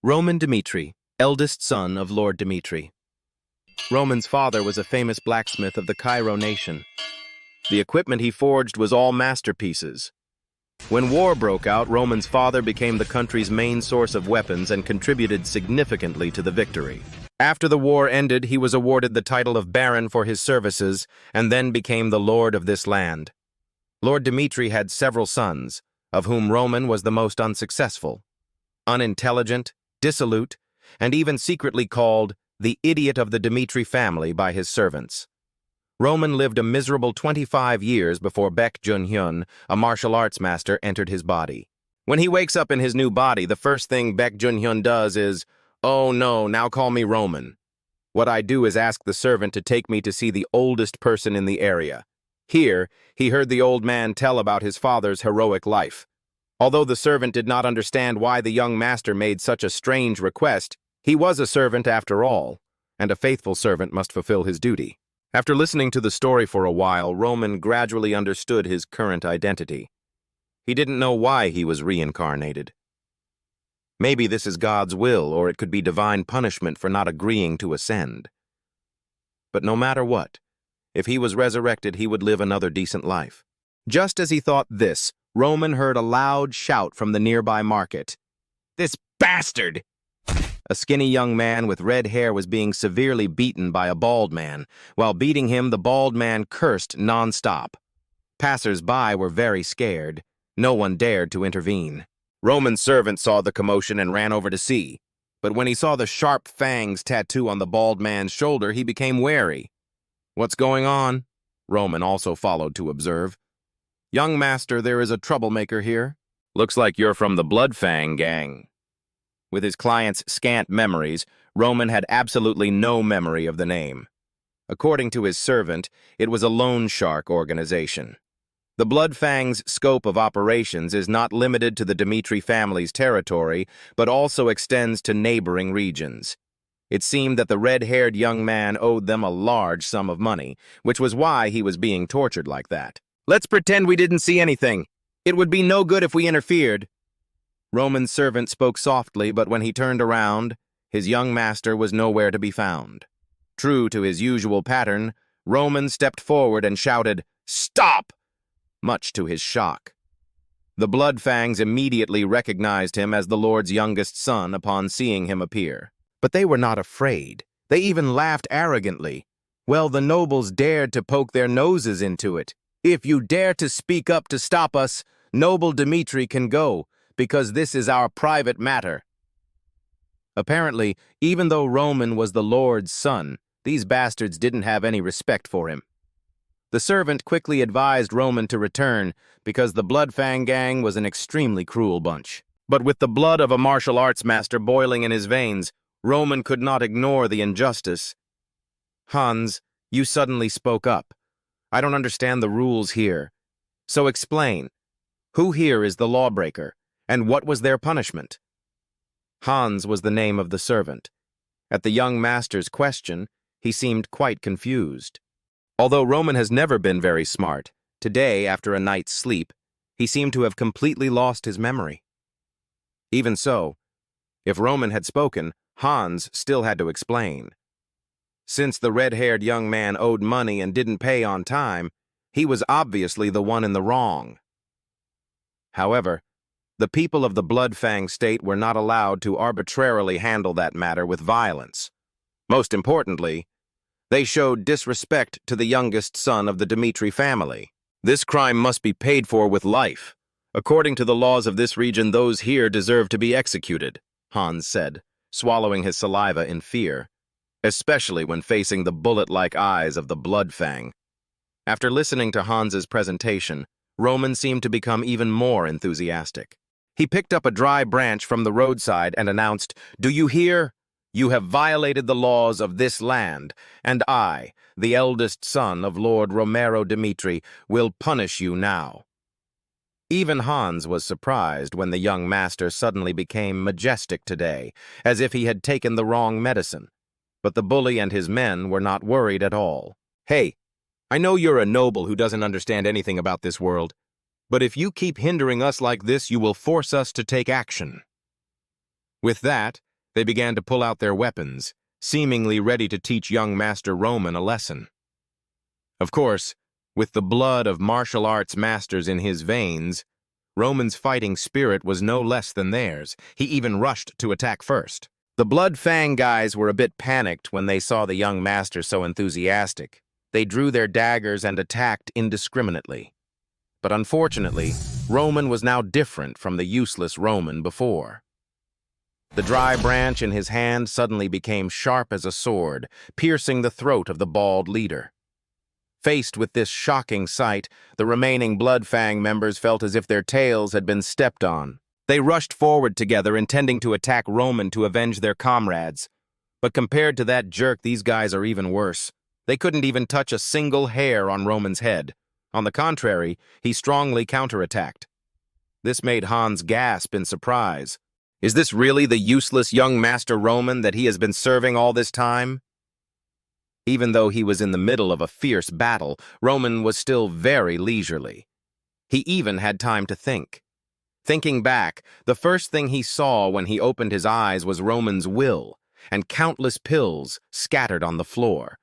Roman Dmitri, eldest son of Lord Dmitri. Roman's father was a famous blacksmith of the Cairo nation. The equipment he forged was all masterpieces. When war broke out, Roman's father became the country's main source of weapons and contributed significantly to the victory. After the war ended, he was awarded the title of Baron for his services and then became the Lord of this land. Lord Dmitri had several sons, of whom Roman was the most unsuccessful. Unintelligent, dissolute, and even secretly called the idiot of the Dmitri family by his servants. Roman lived a miserable 25 years before Baek Jun-hyun, a martial arts master, entered his body. When he wakes up in his new body, the first thing Baek Jun-hyun does is, "Oh no, now call me Roman." What I do is ask the servant to take me to see the oldest person in the area. Here, he heard the old man tell about his father's heroic life. Although the servant did not understand why the young master made such a strange request, he was a servant after all, and a faithful servant must fulfill his duty. After listening to the story for a while, Roman gradually understood his current identity. He didn't know why he was reincarnated. Maybe this is God's will, or it could be divine punishment for not agreeing to ascend. But no matter what, if he was resurrected, he would live another decent life. Just as he thought this, Roman heard a loud shout from the nearby market. "This bastard!" A skinny young man with red hair was being severely beaten by a bald man. While beating him, the bald man cursed non-stop. Passers-by were very scared. No one dared to intervene. Roman's servant saw the commotion and ran over to see. But when he saw the sharp fangs tattoo on the bald man's shoulder, he became wary. "What's going on?" Roman also followed to observe. "Young master, there is a troublemaker here. Looks like you're from the Blood Fang gang." With his client's scant memories, Roman had absolutely no memory of the name. According to his servant, it was a loan shark organization. The Blood Fang's scope of operations is not limited to the Dmitri family's territory, but also extends to neighboring regions. It seemed that the red-haired young man owed them a large sum of money, which was why he was being tortured like that. "Let's pretend we didn't see anything. It would be no good if we interfered." Roman's servant spoke softly, but when he turned around, his young master was nowhere to be found. True to his usual pattern, Roman stepped forward and shouted, "Stop!" much to his shock. The Blood Fangs immediately recognized him as the Lord's youngest son upon seeing him appear. But they were not afraid. They even laughed arrogantly. Well, the nobles dared to poke their noses into it. "If you dare to speak up to stop us, noble Dmitri can go, because this is our private matter." Apparently, even though Roman was the Lord's son, these bastards didn't have any respect for him. The servant quickly advised Roman to return, because the Blood Fang gang was an extremely cruel bunch. But with the blood of a martial arts master boiling in his veins, Roman could not ignore the injustice. "Hans, you suddenly spoke up. I don't understand the rules here. So explain. Who here is the lawbreaker, and what was their punishment?" Hans was the name of the servant. At the young master's question, he seemed quite confused. Although Roman has never been very smart, today, after a night's sleep, he seemed to have completely lost his memory. Even so, if Roman had spoken, Hans still had to explain. Since the red-haired young man owed money and didn't pay on time, he was obviously the one in the wrong. However, the people of the Blood Fang state were not allowed to arbitrarily handle that matter with violence. Most importantly, they showed disrespect to the youngest son of the Dmitri family. "This crime must be paid for with life. According to the laws of this region, those here deserve to be executed," Hans said, swallowing his saliva in fear, especially when facing the bullet-like eyes of the Blood Fang. After listening to Hans's presentation, Roman seemed to become even more enthusiastic. He picked up a dry branch from the roadside and announced, "Do you hear? You have violated the laws of this land, and I, the eldest son of Lord Romero Dmitri, will punish you now." Even Hans was surprised when the young master suddenly became majestic today, as if he had taken the wrong medicine. But the bully and his men were not worried at all. "Hey, I know you're a noble who doesn't understand anything about this world, but if you keep hindering us like this, you will force us to take action." With that, They began to pull out their weapons, seemingly ready to teach young Master Roman a lesson. Of course, with the blood of martial arts masters in his veins, Roman's fighting spirit was no less than theirs. He even rushed to attack first. The Blood Fang guys were a bit panicked when they saw the young master so enthusiastic. They drew their daggers and attacked indiscriminately. But unfortunately, Roman was now different from the useless Roman before. The dry branch in his hand suddenly became sharp as a sword, piercing the throat of the bald leader. Faced with this shocking sight, the remaining Blood Fang members felt as if their tails had been stepped on. They rushed forward together, intending to attack Roman to avenge their comrades. But compared to that jerk, these guys are even worse. They couldn't even touch a single hair on Roman's head. On the contrary, he strongly counterattacked. This made Hans gasp in surprise. Is this really the useless young Master Roman that he has been serving all this time? Even though he was in the middle of a fierce battle, Roman was still very leisurely. He even had time to think. Thinking back, the first thing he saw when he opened his eyes was Roman's will, and countless pills scattered on the floor.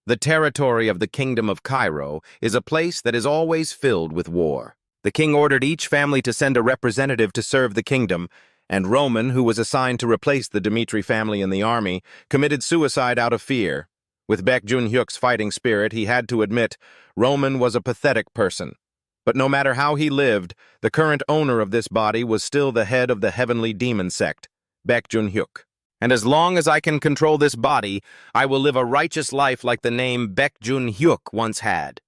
The territory of the Kingdom of Cairo is a place that is always filled with war. The king ordered each family to send a representative to serve the kingdom, and Roman, who was assigned to replace the Dmitri family in the army, committed suicide out of fear. With Baek Jun-hyuk's fighting spirit, he had to admit, Roman was a pathetic person. But no matter how he lived, the current owner of this body was still the head of the heavenly demon sect, Baek Jun-hyuk. And as long as I can control this body, I will live a righteous life like the name Baek Jun-hyuk once had.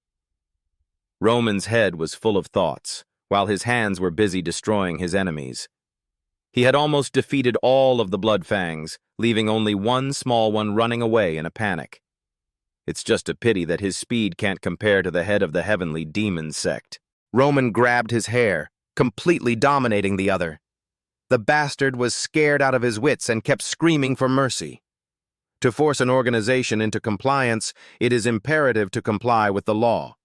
Roman's head was full of thoughts, while his hands were busy destroying his enemies. He had almost defeated all of the Blood Fangs, leaving only one small one running away in a panic. It's just a pity that his speed can't compare to the head of the heavenly demon sect. Roman grabbed his hair, completely dominating the other. The bastard was scared out of his wits and kept screaming for mercy. To force an organization into compliance, it is imperative to comply with the law.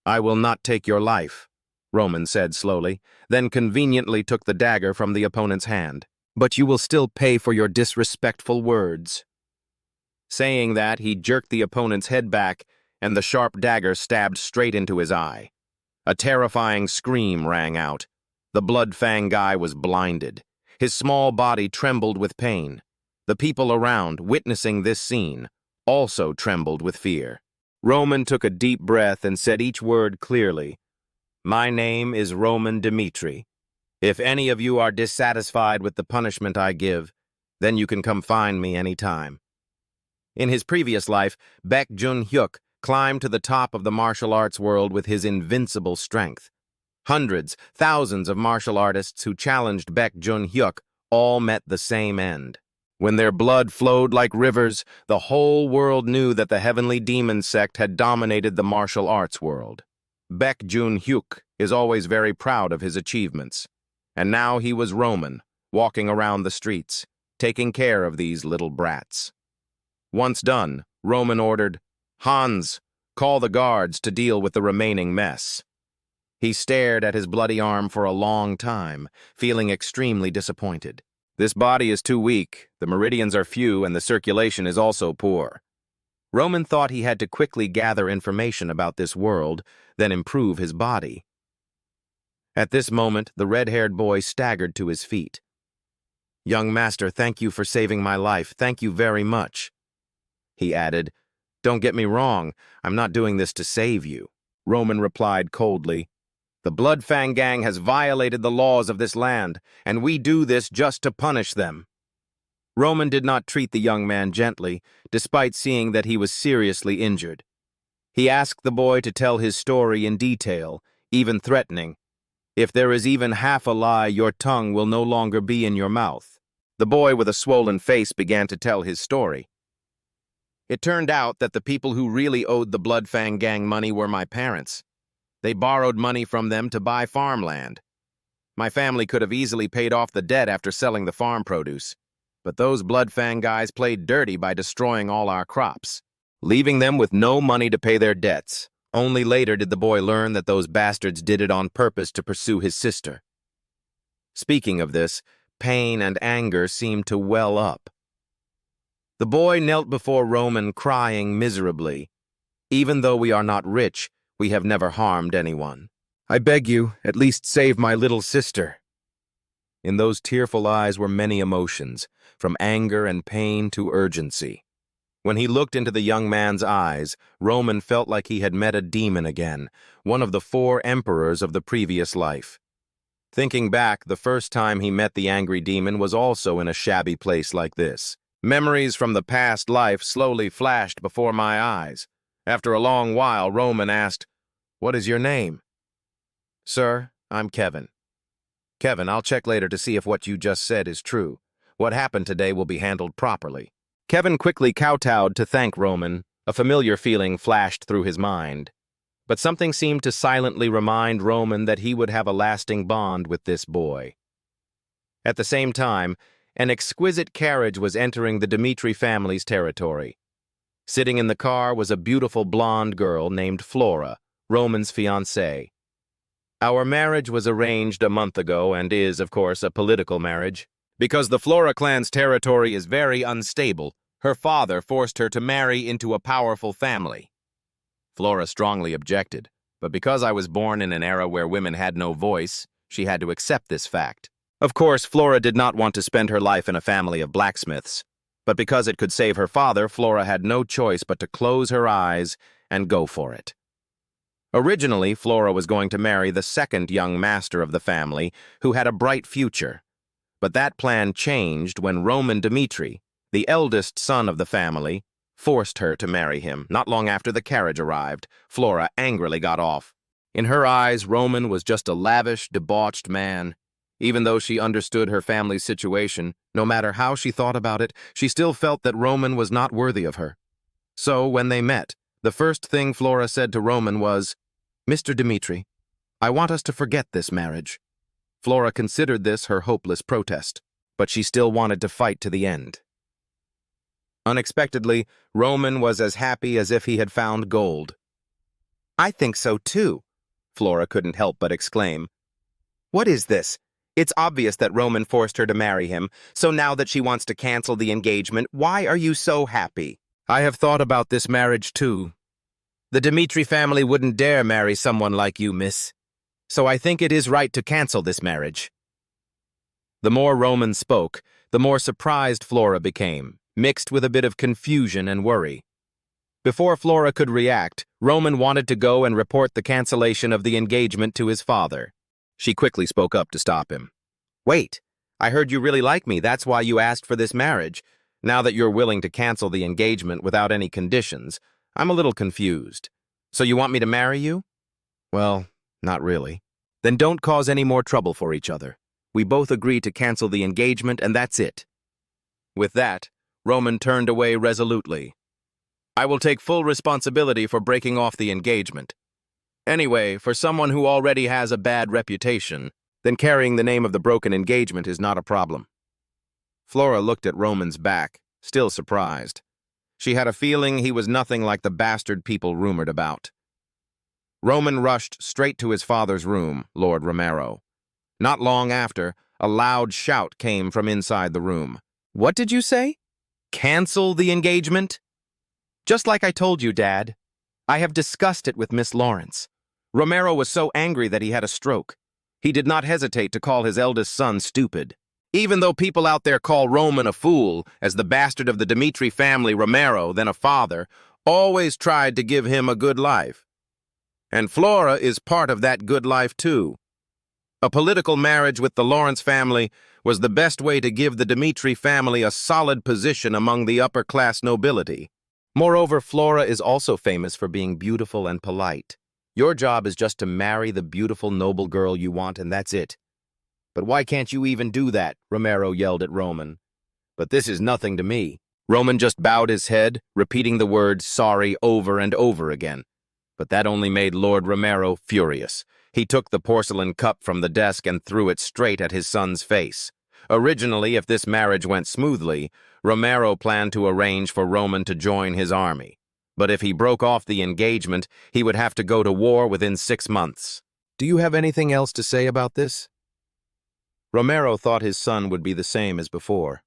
I will not take your life, Roman said slowly, then conveniently took the dagger from the opponent's hand. But you will still pay for your disrespectful words. Saying that, he jerked the opponent's head back, and the sharp dagger stabbed straight into his eye. A terrifying scream rang out. The Blood Fang guy was blinded. His small body trembled with pain. The people around, witnessing this scene, also trembled with fear. Roman took a deep breath and said each word clearly. My name is Roman Dmitri. If any of you are dissatisfied with the punishment I give, then you can come find me any time. In his previous life, Baek Jun-hyuk climbed to the top of the martial arts world with his invincible strength. Hundreds, thousands of martial artists who challenged Baek Jun-hyuk all met the same end. When their blood flowed like rivers, the whole world knew that the heavenly demon sect had dominated the martial arts world. Baek Jun-hyuk is always very proud of his achievements. And now he was Roman, walking around the streets, taking care of these little brats. Once done, Roman ordered, Hans, call the guards to deal with the remaining mess. He stared at his bloody arm for a long time, feeling extremely disappointed. This body is too weak, the meridians are few, and the circulation is also poor. Roman thought he had to quickly gather information about this world, then improve his body. At this moment, the red-haired boy staggered to his feet. Young master, thank you for saving my life. Thank you very much. He added, Don't get me wrong, I'm not doing this to save you. Roman replied coldly, The Blood Fang gang has violated the laws of this land, and we do this just to punish them. Roman did not treat the young man gently, despite seeing that he was seriously injured. He asked the boy to tell his story in detail, even threatening, If there is even half a lie, your tongue will no longer be in your mouth. The boy with a swollen face began to tell his story. It turned out that the people who really owed the Blood Fang gang money were my parents. They borrowed money from them to buy farmland. My family could have easily paid off the debt after selling the farm produce, but those Blood Fang guys played dirty by destroying all our crops, leaving them with no money to pay their debts. Only later did the boy learn that those bastards did it on purpose to pursue his sister. Speaking of this, pain, and anger seemed to well up. The boy knelt before Roman, crying miserably. "Even though we are not rich, we have never harmed anyone. I beg you, at least save my little sister." In those tearful eyes were many emotions, from anger and pain to urgency. When he looked into the young man's eyes, Roman felt like he had met a demon again, one of the 4 emperors of the previous life. Thinking back, the first time he met the angry demon was also in a shabby place like this. Memories from the past life slowly flashed before my eyes. After a long while, Roman asked, "What is your name?" "Sir, I'm Kevin." "Kevin, I'll check later to see if what you just said is true. What happened today will be handled properly." Kevin quickly kowtowed to thank Roman. A familiar feeling flashed through his mind. But something seemed to silently remind Roman that he would have a lasting bond with this boy. At the same time, an exquisite carriage was entering the Dmitri family's territory. Sitting in the car was a beautiful blonde girl named Flora, Roman's fiancée. Our marriage was arranged a month ago and is, of course, a political marriage. Because the Flora clan's territory is very unstable, her father forced her to marry into a powerful family. Flora strongly objected, but because I was born in an era where women had no voice, she had to accept this fact. Of course, Flora did not want to spend her life in a family of blacksmiths, but because it could save her father, Flora had no choice but to close her eyes and go for it. Originally, Flora was going to marry the second young master of the family, who had a bright future. But that plan changed when Roman Dmitri, the eldest son of the family, forced her to marry him. Not long after the carriage arrived, Flora angrily got off. In her eyes, Roman was just a lavish, debauched man. Even though she understood her family's situation, no matter how she thought about it, she still felt that Roman was not worthy of her. So, when they met, the first thing Flora said to Roman was, "Mr. Dmitri, I want us to forget this marriage." Flora considered this her hopeless protest, but she still wanted to fight to the end. Unexpectedly, Roman was as happy as if he had found gold. "I think so too," Flora couldn't help but exclaim. "What is this? It's obvious that Roman forced her to marry him, so now that she wants to cancel the engagement, why are you so happy?" "I have thought about this marriage too. The Dmitri family wouldn't dare marry someone like you, miss. So I think it is right to cancel this marriage." The more Roman spoke, the more surprised Flora became, mixed with a bit of confusion and worry. Before Flora could react, Roman wanted to go and report the cancellation of the engagement to his father. She quickly spoke up to stop him. "Wait, I heard you really like me, that's why you asked for this marriage. Now that you're willing to cancel the engagement without any conditions, I'm a little confused. So you want me to marry you?" "Well, not really." "Then don't cause any more trouble for each other. We both agree to cancel the engagement, and that's it." With that, Roman turned away resolutely. "I will take full responsibility for breaking off the engagement. Anyway, for someone who already has a bad reputation, then carrying the name of the broken engagement is not a problem." Flora looked at Roman's back, still surprised. She had a feeling he was nothing like the bastard people rumored about. Roman rushed straight to his father's room, Lord Romero. Not long after, a loud shout came from inside the room. "What did you say? Cancel the engagement?" "Just like I told you, Dad. I have discussed it with Miss Lawrence." Romero was so angry that he had a stroke. He did not hesitate to call his eldest son stupid. Even though people out there call Roman a fool, as the bastard of the Dmitri family, Romero, then a father, always tried to give him a good life. And Flora is part of that good life too. A political marriage with the Lawrence family was the best way to give the Dmitri family a solid position among the upper-class nobility. Moreover, Flora is also famous for being beautiful and polite. Your job is just to marry the beautiful, noble girl you want, and that's it. "But why can't you even do that?" Romero yelled at Roman. "But this is nothing to me." Roman just bowed his head, repeating the word sorry over and over again. But that only made Lord Romero furious. He took the porcelain cup from the desk and threw it straight at his son's face. Originally, if this marriage went smoothly, Romero planned to arrange for Roman to join his army. But if he broke off the engagement, he would have to go to war within 6 months. "Do you have anything else to say about this?" Romero thought his son would be the same as before.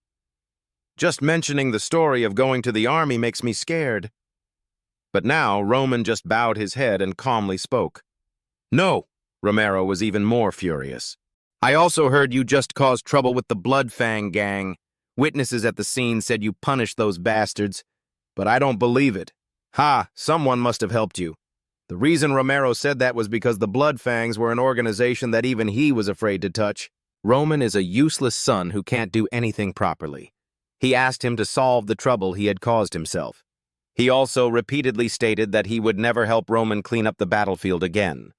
Just mentioning the story of going to the army makes me scared. But now Roman just bowed his head and calmly spoke. No, Romero was even more furious. I also heard you just caused trouble with the Blood Fang gang. Witnesses at the scene said you punished those bastards, but I don't believe it. Ha, someone must have helped you. The reason Romero said that was because the Blood Fangs were an organization that even he was afraid to touch. Roman is a useless son who can't do anything properly. He asked him to solve the trouble he had caused himself. He also repeatedly stated that he would never help Roman clean up the battlefield again.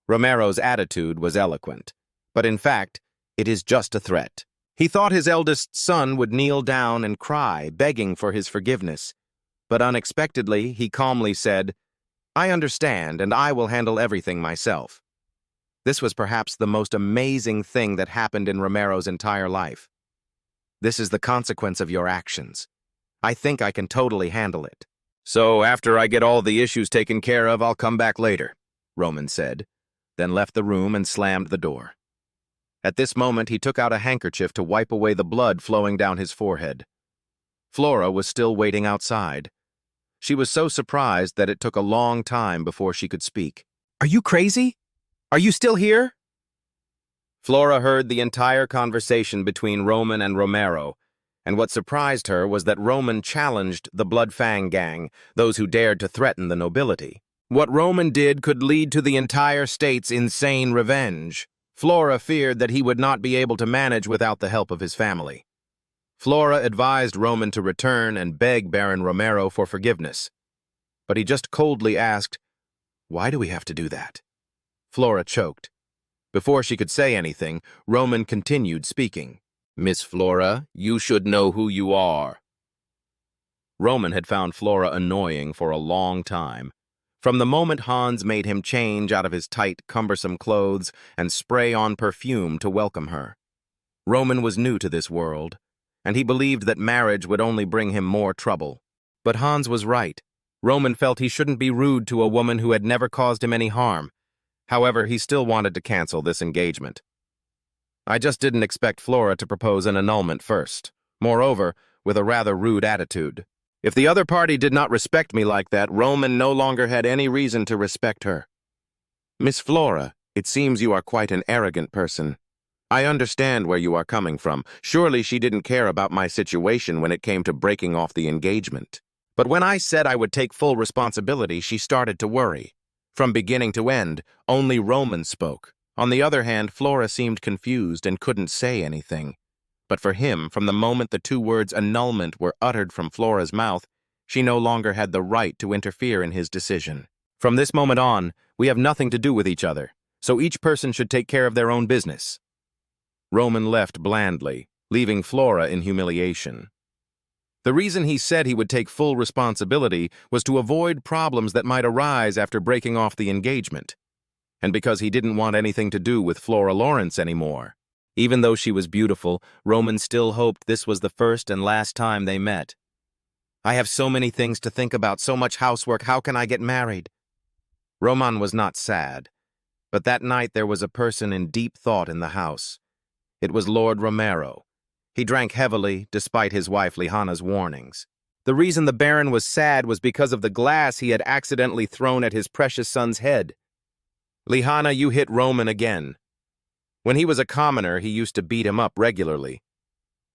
Romero's attitude was eloquent, but in fact, it is just a threat. He thought his eldest son would kneel down and cry, begging for his forgiveness. But unexpectedly, he calmly said, I understand, and I will handle everything myself. This was perhaps the most amazing thing that happened in Romero's entire life. This is the consequence of your actions. I think I can totally handle it. So after I get all the issues taken care of, I'll come back later, Roman said, then left the room and slammed the door. At this moment, he took out a handkerchief to wipe away the blood flowing down his forehead. Flora was still waiting outside. She was so surprised that it took a long time before she could speak. Are you crazy? Are you still here? Flora heard the entire conversation between Roman and Romero, and what surprised her was that Roman challenged the Blood Fang gang, those who dared to threaten the nobility. What Roman did could lead to the entire state's insane revenge. Flora feared that he would not be able to manage without the help of his family. Flora advised Roman to return and beg Baron Romero for forgiveness. But he just coldly asked, Why do we have to do that? Flora choked. Before she could say anything, Roman continued speaking. Miss Flora, you should know who you are. Roman had found Flora annoying for a long time. From the moment Hans made him change out of his tight, cumbersome clothes and spray on perfume to welcome her. Roman was new to this world, and he believed that marriage would only bring him more trouble. But Hans was right. Roman felt he shouldn't be rude to a woman who had never caused him any harm. However, he still wanted to cancel this engagement. I just didn't expect Flora to propose an annulment first. Moreover, with a rather rude attitude. If the other party did not respect me like that, Roman no longer had any reason to respect her. Miss Flora, it seems you are quite an arrogant person. I understand where you are coming from. Surely she didn't care about my situation when it came to breaking off the engagement. But when I said I would take full responsibility, she started to worry. From beginning to end, only Roman spoke. On the other hand, Flora seemed confused and couldn't say anything. But for him, from the moment the two words annulment were uttered from Flora's mouth, she no longer had the right to interfere in his decision. From this moment on, we have nothing to do with each other, so each person should take care of their own business. Roman left blandly, leaving Flora in humiliation. The reason he said he would take full responsibility was to avoid problems that might arise after breaking off the engagement, and because he didn't want anything to do with Flora Lawrence anymore. Even though she was beautiful, Roman still hoped this was the first and last time they met. I have so many things to think about, so much housework, how can I get married? Roman was not sad, but that night there was a person in deep thought in the house. It was Lord Romero. He drank heavily, despite his wife Lihana's warnings. The reason the Baron was sad was because of the glass he had accidentally thrown at his precious son's head. Lihana, you hit Roman again. When he was a commoner, he used to beat him up regularly.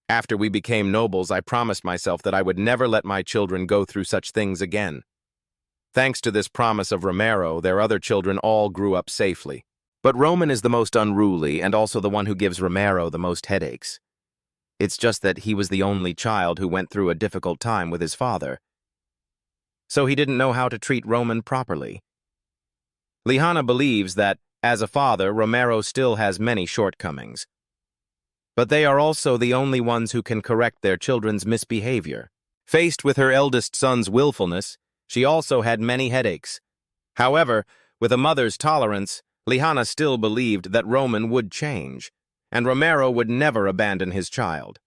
After we became nobles, I promised myself that I would never let my children go through such things again. Thanks to this promise of Romero, their other children all grew up safely. But Roman is the most unruly and also the one who gives Romero the most headaches. It's just that he was the only child who went through a difficult time with his father. So he didn't know how to treat Roman properly. Lihana believes that, as a father, Romero still has many shortcomings. But they are also the only ones who can correct their children's misbehavior. Faced with her eldest son's willfulness, she also had many headaches. However, with a mother's tolerance, Lihana still believed that Roman would change, and Romero would never abandon his child.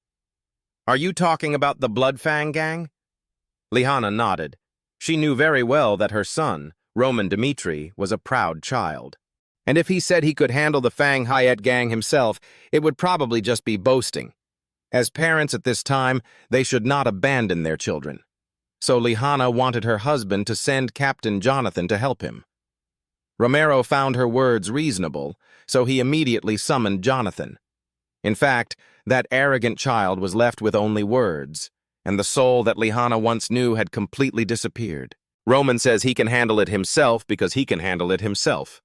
Are you talking about the Blood Fang gang? Lihana nodded. She knew very well that her son, Roman Dmitri, was a proud child. And if he said he could handle the Fang Hayat gang himself, it would probably just be boasting. As parents at this time, they should not abandon their children. So Lihanna wanted her husband to send Captain Jonathan to help him. Romero found her words reasonable, so he immediately summoned Jonathan. In fact, that arrogant child was left with only words, and the soul that Lihanna once knew had completely disappeared. Roman says he can handle it himself because he can handle it himself.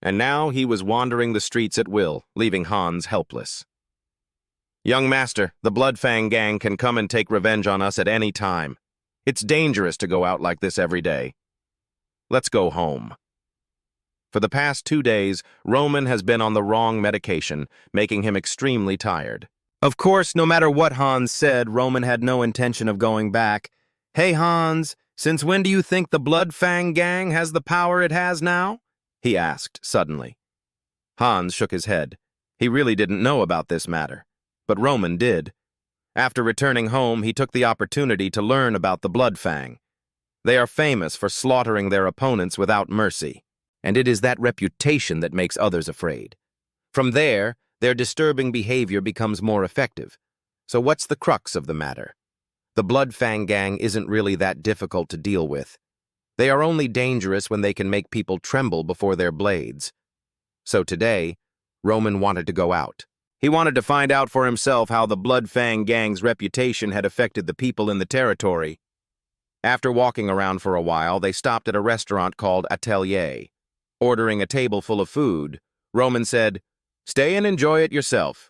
And now he was wandering the streets at will, leaving Hans helpless. "Young master, the Bloodfang gang can come and take revenge on us at any time. It's dangerous to go out like this every day. Let's go home." For the past 2 days, Roman has been on the wrong medication, making him extremely tired. Of course, no matter what Hans said, Roman had no intention of going back. "Hey, Hans, since when do you think the Bloodfang gang has the power it has now?" he asked suddenly. Hans shook his head. He really didn't know about this matter, but Roman did. After returning home, he took the opportunity to learn about the Bloodfang. They are famous for slaughtering their opponents without mercy, and it is that reputation that makes others afraid. From there, their disturbing behavior becomes more effective. So what's the crux of the matter? The Bloodfang gang isn't really that difficult to deal with. They are only dangerous when they can make people tremble before their blades. So today, Roman wanted to go out. He wanted to find out for himself how the Bloodfang gang's reputation had affected the people in the territory. After walking around for a while, they stopped at a restaurant called Atelier. Ordering a table full of food, Roman said, "Stay and enjoy it yourself."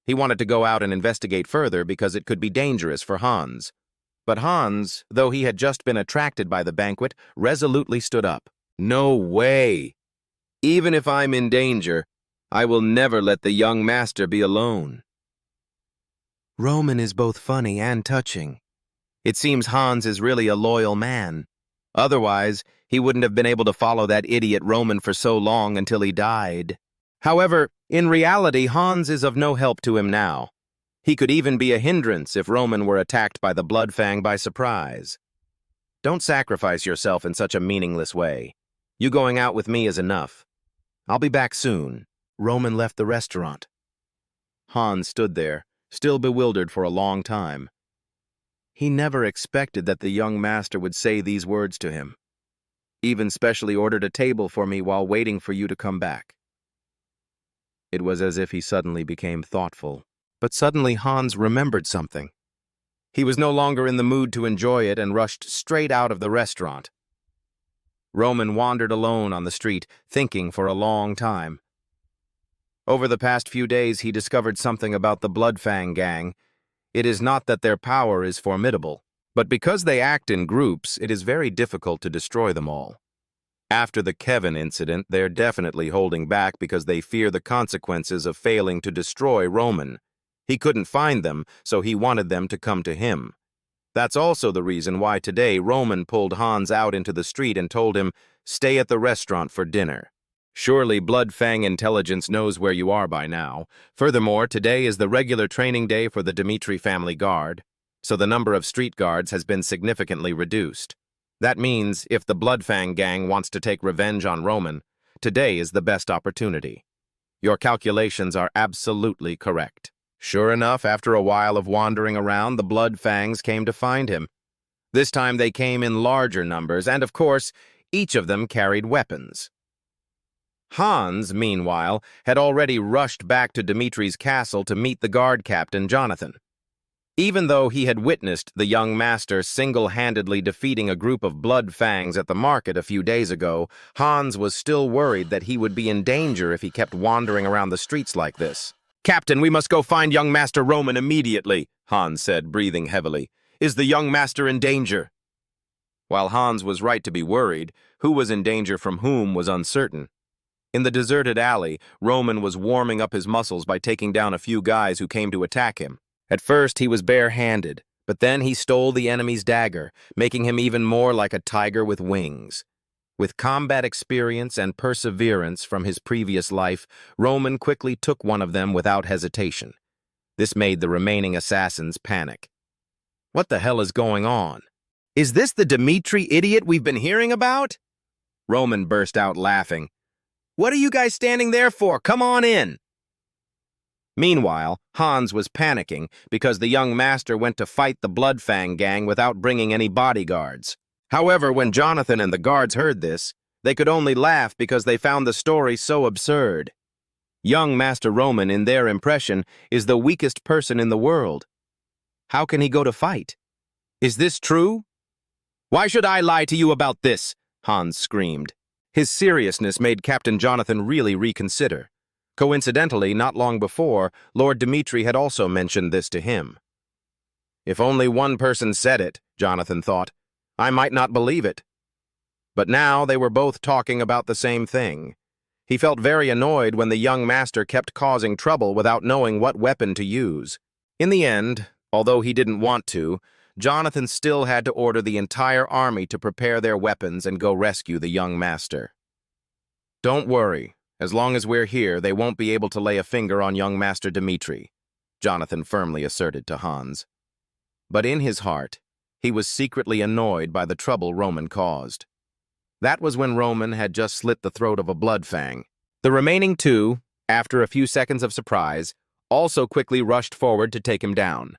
He wanted to go out and investigate further because it could be dangerous for Hans. But Hans, though he had just been attracted by the banquet, resolutely stood up. "No way! Even if I'm in danger, I will never let the young master be alone." Roman is both funny and touching. It seems Hans is really a loyal man. Otherwise, he wouldn't have been able to follow that idiot Roman for so long until he died. However, in reality, Hans is of no help to him now. He could even be a hindrance if Roman were attacked by the Bloodfang by surprise. Don't sacrifice yourself in such a meaningless way. You going out with me is enough. I'll be back soon. Roman left the restaurant. Hans stood there, still bewildered for a long time. He never expected that the young master would say these words to him. "Even specially ordered a table for me while waiting for you to come back." It was as if he suddenly became thoughtful. But suddenly Hans remembered something. He was no longer in the mood to enjoy it and rushed straight out of the restaurant. Roman wandered alone on the street, thinking for a long time. Over the past few days, he discovered something about the Bloodfang gang. It is not that their power is formidable, but because they act in groups, it is very difficult to destroy them all. After the Kevin incident, they're definitely holding back because they fear the consequences of failing to destroy Roman. He couldn't find them, so he wanted them to come to him. That's also the reason why today Roman pulled Hans out into the street and told him, "Stay at the restaurant for dinner." Surely Bloodfang intelligence knows where you are by now. Furthermore, today is the regular training day for the Dmitri family guard, so the number of street guards has been significantly reduced. That means if the Bloodfang gang wants to take revenge on Roman, today is the best opportunity. Your calculations are absolutely correct. Sure enough, after a while of wandering around, the Bloodfangs came to find him. This time they came in larger numbers, and of course, each of them carried weapons. Hans, meanwhile, had already rushed back to Dmitri's castle to meet the guard captain, Jonathan. Even though he had witnessed the young master single-handedly defeating a group of Bloodfangs at the market a few days ago, Hans was still worried that he would be in danger if he kept wandering around the streets like this. "Captain, we must go find young Master Roman immediately," Hans said, breathing heavily. "Is the young master in danger?" While Hans was right to be worried, who was in danger from whom was uncertain. In the deserted alley, Roman was warming up his muscles by taking down a few guys who came to attack him. At first, he was bare-handed, but then he stole the enemy's dagger, making him even more like a tiger with wings. With combat experience and perseverance from his previous life, Roman quickly took one of them without hesitation. This made the remaining assassins panic. What the hell is going on? Is this the Dmitri idiot we've been hearing about? Roman burst out laughing. What are you guys standing there for? Come on in! Meanwhile, Hans was panicking because the young master went to fight the Blood Fang gang without bringing any bodyguards. However, when Jonathan and the guards heard this, they could only laugh because they found the story so absurd. Young Master Roman, in their impression, is the weakest person in the world. How can he go to fight? Is this true? Why should I lie to you about this? Hans screamed. His seriousness made Captain Jonathan really reconsider. Coincidentally, not long before, Lord Dmitri had also mentioned this to him. If only one person said it, Jonathan thought, I might not believe it. But now they were both talking about the same thing. He felt very annoyed when the young master kept causing trouble without knowing what weapon to use. In the end, although he didn't want to, Jonathan still had to order the entire army to prepare their weapons and go rescue the young master. Don't worry. As long as we're here, they won't be able to lay a finger on young Master Dmitri, Jonathan firmly asserted to Hans. But in his heart, he was secretly annoyed by the trouble Roman caused. That was when Roman had just slit the throat of a blood fang. The remaining two, after a few seconds of surprise, also quickly rushed forward to take him down.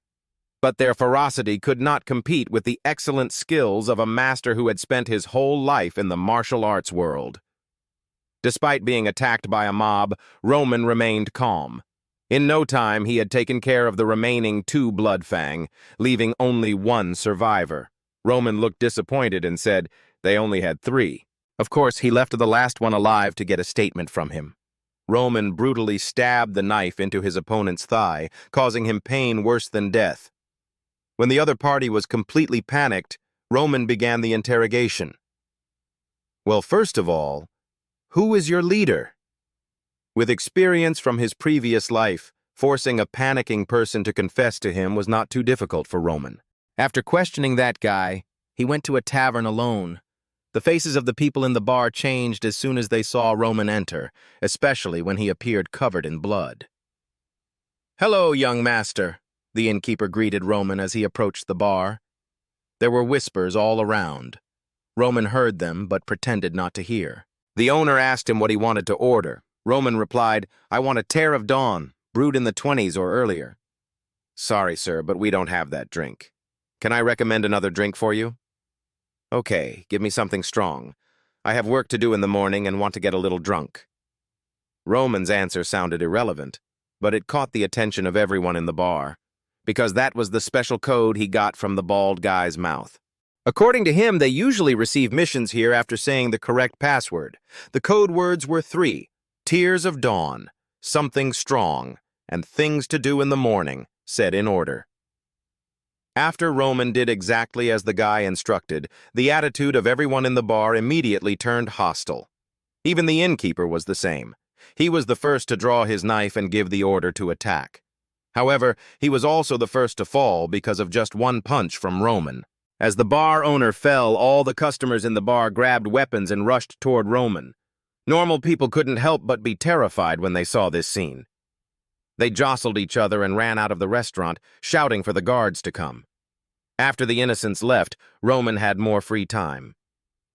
But their ferocity could not compete with the excellent skills of a master who had spent his whole life in the martial arts world. Despite being attacked by a mob, Roman remained calm. In no time, he had taken care of the remaining two blood fang, leaving only one survivor. Roman looked disappointed and said they only had 3. Of course, he left the last one alive to get a statement from him. Roman brutally stabbed the knife into his opponent's thigh, causing him pain worse than death. When the other party was completely panicked, Roman began the interrogation. Well, first of all, who is your leader? With experience from his previous life, forcing a panicking person to confess to him was not too difficult for Roman. After questioning that guy, he went to a tavern alone. The faces of the people in the bar changed as soon as they saw Roman enter, especially when he appeared covered in blood. Hello, young master, the innkeeper greeted Roman as he approached the bar. There were whispers all around. Roman heard them but pretended not to hear. The owner asked him what he wanted to order. Roman replied, I want a tear of dawn, brewed in the 20s or earlier. Sorry, sir, but we don't have that drink. Can I recommend another drink for you? Okay, give me something strong. I have work to do in the morning and want to get a little drunk. Roman's answer sounded irrelevant, but it caught the attention of everyone in the bar, because that was the special code he got from the bald guy's mouth. According to him, they usually receive missions here after saying the correct password. The code words were 3, Tears of Dawn, Something Strong, and Things to Do in the Morning, said in order. After Roman did exactly as the guy instructed, the attitude of everyone in the bar immediately turned hostile. Even the innkeeper was the same. He was the first to draw his knife and give the order to attack. However, he was also the first to fall because of just one punch from Roman. As the bar owner fell, all the customers in the bar grabbed weapons and rushed toward Roman. Normal people couldn't help but be terrified when they saw this scene. They jostled each other and ran out of the restaurant, shouting for the guards to come. After the innocents left, Roman had more free time.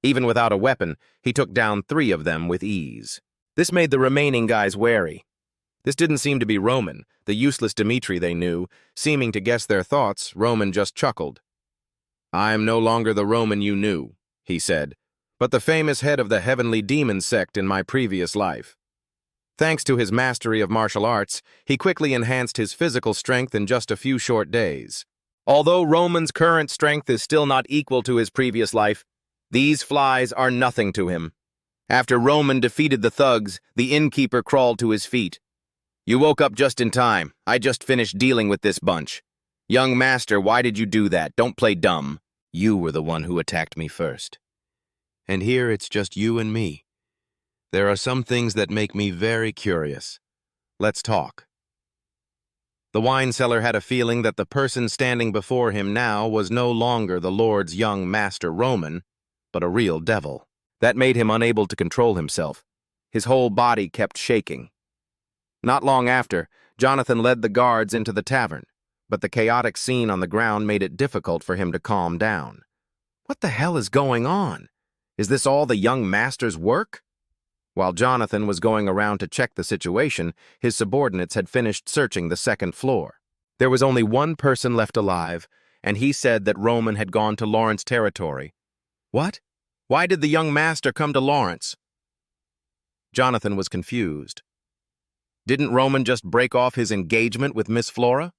Even without a weapon, he took down 3 of them with ease. This made the remaining guys wary. This didn't seem to be Roman, the useless Dmitri they knew. Seeming to guess their thoughts, Roman just chuckled. I'm no longer the Roman you knew, he said, but the famous head of the heavenly demon sect in my previous life. Thanks to his mastery of martial arts, he quickly enhanced his physical strength in just a few short days. Although Roman's current strength is still not equal to his previous life, these flies are nothing to him. After Roman defeated the thugs, the innkeeper crawled to his feet. You woke up just in time. I just finished dealing with this bunch. Young master, why did you do that? Don't play dumb. You were the one who attacked me first. And here it's just you and me. There are some things that make me very curious. Let's talk. The wine seller had a feeling that the person standing before him now was no longer the Lord's young master Roman, but a real devil. That made him unable to control himself. His whole body kept shaking. Not long after, Jonathan led the guards into the tavern, but the chaotic scene on the ground made it difficult for him to calm down. What the hell is going on? Is this all the young master's work? While Jonathan was going around to check the situation, his subordinates had finished searching the second floor. There was only one person left alive, and he said that Roman had gone to Lawrence territory. What? Why did the young master come to Lawrence? Jonathan was confused. Didn't Roman just break off his engagement with Miss Flora?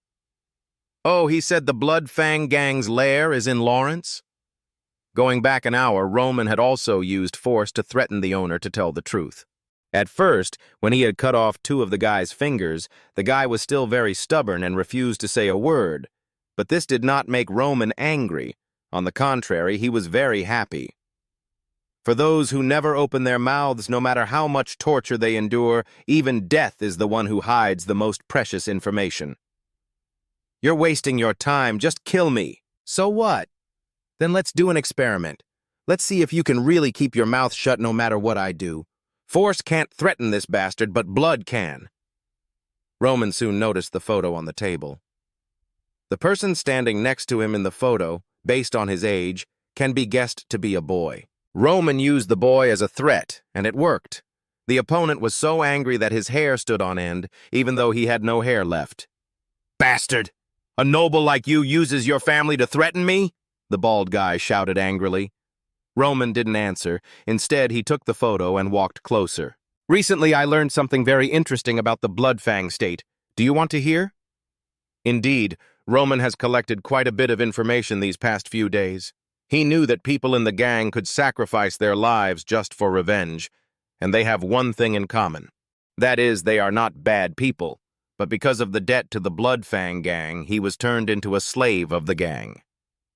Oh, he said the Blood Fang gang's lair is in Lawrence? Going back an hour, Roman had also used force to threaten the owner to tell the truth. At first, when he had cut off 2 of the guy's fingers, the guy was still very stubborn and refused to say a word. But this did not make Roman angry. On the contrary, he was very happy. For those who never open their mouths, no matter how much torture they endure, even death is the one who hides the most precious information. You're wasting your time. Just kill me. So what? Then let's do an experiment. Let's see if you can really keep your mouth shut no matter what I do. Force can't threaten this bastard, but blood can. Roman soon noticed the photo on the table. The person standing next to him in the photo, based on his age, can be guessed to be a boy. Roman used the boy as a threat, and it worked. The opponent was so angry that his hair stood on end, even though he had no hair left. Bastard! A noble like you uses your family to threaten me? The bald guy shouted angrily. Roman didn't answer. Instead, he took the photo and walked closer. Recently, I learned something very interesting about the Blood Fang state. Do you want to hear? Indeed, Roman has collected quite a bit of information these past few days. He knew that people in the gang could sacrifice their lives just for revenge, and they have one thing in common. That is, they are not bad people, but because of the debt to the Blood Fang gang, he was turned into a slave of the gang.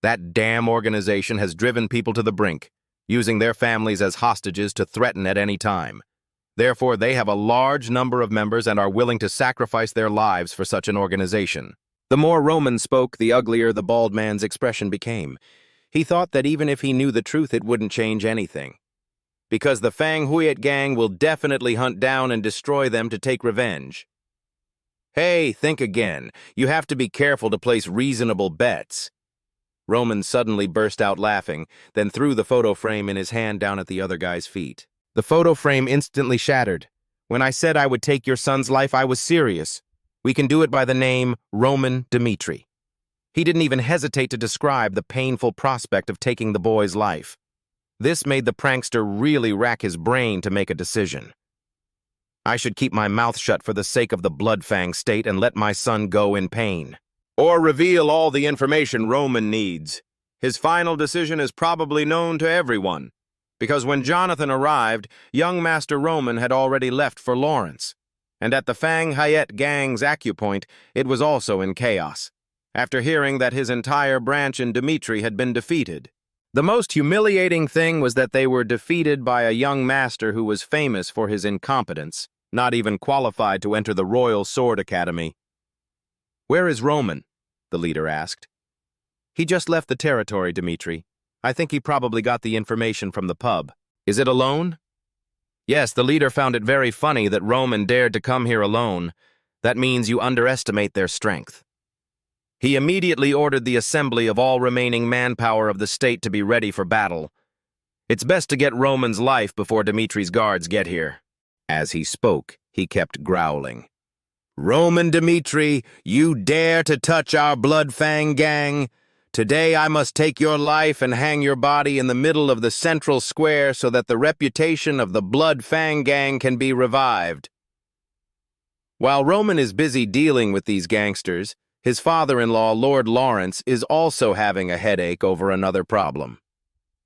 That damn organization has driven people to the brink, using their families as hostages to threaten at any time. Therefore, they have a large number of members and are willing to sacrifice their lives for such an organization. The more Roman spoke, the uglier the bald man's expression became. He thought that even if he knew the truth, it wouldn't change anything. Because the Fang Huyet gang will definitely hunt down and destroy them to take revenge. Hey, think again. You have to be careful to place reasonable bets. Roman suddenly burst out laughing, then threw the photo frame in his hand down at the other guy's feet. The photo frame instantly shattered. When I said I would take your son's life, I was serious. We can do it by the name Roman Dmitri. He didn't even hesitate to describe the painful prospect of taking the boy's life. This made the prankster really rack his brain to make a decision. I should keep my mouth shut for the sake of the Blood Fang state and let my son go in pain. Or reveal all the information Roman needs. His final decision is probably known to everyone, because when Jonathan arrived, young Master Roman had already left for Lawrence, and at the Fang Huyet gang's acupoint, it was also in chaos, after hearing that his entire branch in Dmitri had been defeated. The most humiliating thing was that they were defeated by a young master who was famous for his incompetence, not even qualified to enter the Royal Sword Academy. Where is Roman? The leader asked. He just left the territory, Dmitri. I think he probably got the information from the pub. Is it alone? Yes, the leader found it very funny that Roman dared to come here alone. That means you underestimate their strength. He immediately ordered the assembly of all remaining manpower of the state to be ready for battle. It's best to get Roman's life before Dmitri's guards get here. As he spoke, he kept growling. Roman Dmitri, you dare to touch our Blood Fang gang? Today I must take your life and hang your body in the middle of the central square so that the reputation of the Blood Fang gang can be revived. While Roman is busy dealing with these gangsters, his father-in-law, Lord Lawrence, is also having a headache over another problem.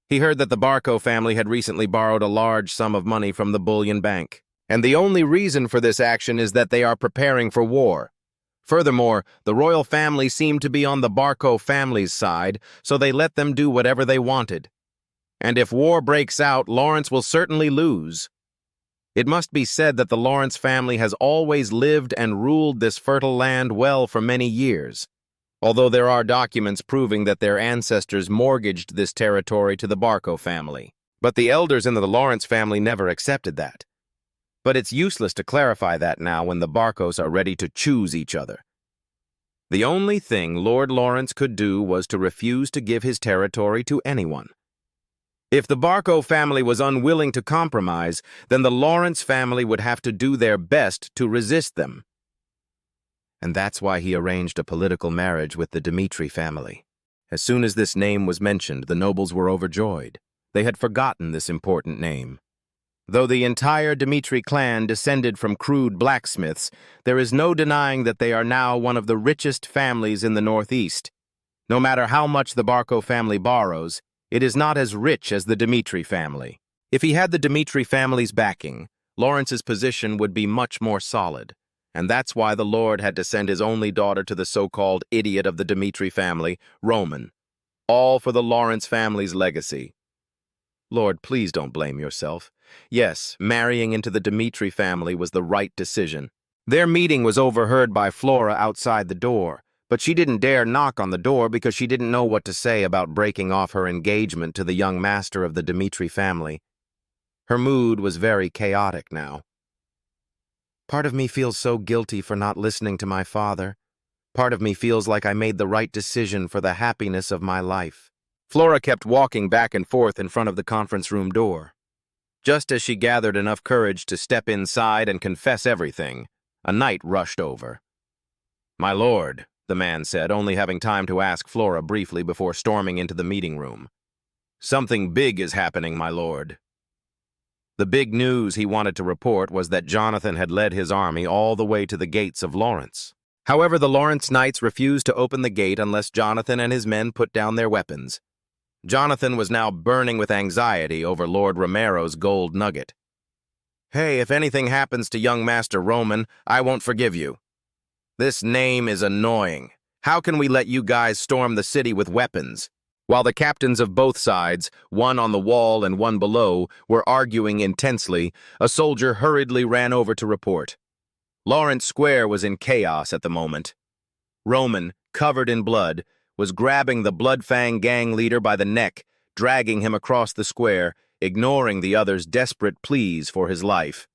He heard that the Barco family had recently borrowed a large sum of money from the bullion bank, and the only reason for this action is that they are preparing for war. Furthermore, the royal family seemed to be on the Barco family's side, so they let them do whatever they wanted. And if war breaks out, Lawrence will certainly lose. It must be said that the Lawrence family has always lived and ruled this fertile land well for many years, although there are documents proving that their ancestors mortgaged this territory to the Barco family. But the elders in the Lawrence family never accepted that. But it's useless to clarify that now when the Barcos are ready to choose each other. The only thing Lord Lawrence could do was to refuse to give his territory to anyone. If the Barco family was unwilling to compromise, then the Lawrence family would have to do their best to resist them. And that's why he arranged a political marriage with the Dmitri family. As soon as this name was mentioned, the nobles were overjoyed. They had forgotten this important name. Though the entire Dmitri clan descended from crude blacksmiths, there is no denying that they are now one of the richest families in the Northeast. No matter how much the Barco family borrows, it is not as rich as the Dmitri family. If he had the Dmitri family's backing, Lawrence's position would be much more solid. And that's why the Lord had to send his only daughter to the so-called idiot of the Dmitri family, Roman. All for the Lawrence family's legacy. Lord, please don't blame yourself. Yes, marrying into the Dmitri family was the right decision. Their meeting was overheard by Flora outside the door, but she didn't dare knock on the door because she didn't know what to say about breaking off her engagement to the young master of the Dmitri family. Her mood was very chaotic now. Part of me feels so guilty for not listening to my father. Part of me feels like I made the right decision for the happiness of my life. Flora kept walking back and forth in front of the conference room door. Just as she gathered enough courage to step inside and confess everything, a knight rushed over. "My lord," the man said, only having time to ask Flora briefly before storming into the meeting room. "Something big is happening, my lord." The big news he wanted to report was that Jonathan had led his army all the way to the gates of Lawrence. However, the Lawrence knights refused to open the gate unless Jonathan and his men put down their weapons. Jonathan was now burning with anxiety over Lord Romero's gold nugget. "Hey, if anything happens to young Master Roman, I won't forgive you. This name is annoying. How can we let you guys storm the city with weapons?" While the captains of both sides, one on the wall and one below, were arguing intensely, a soldier hurriedly ran over to report. Lawrence Square was in chaos at the moment. Roman, covered in blood, was grabbing the Blood Fang gang leader by the neck, dragging him across the square, ignoring the other's desperate pleas for his life.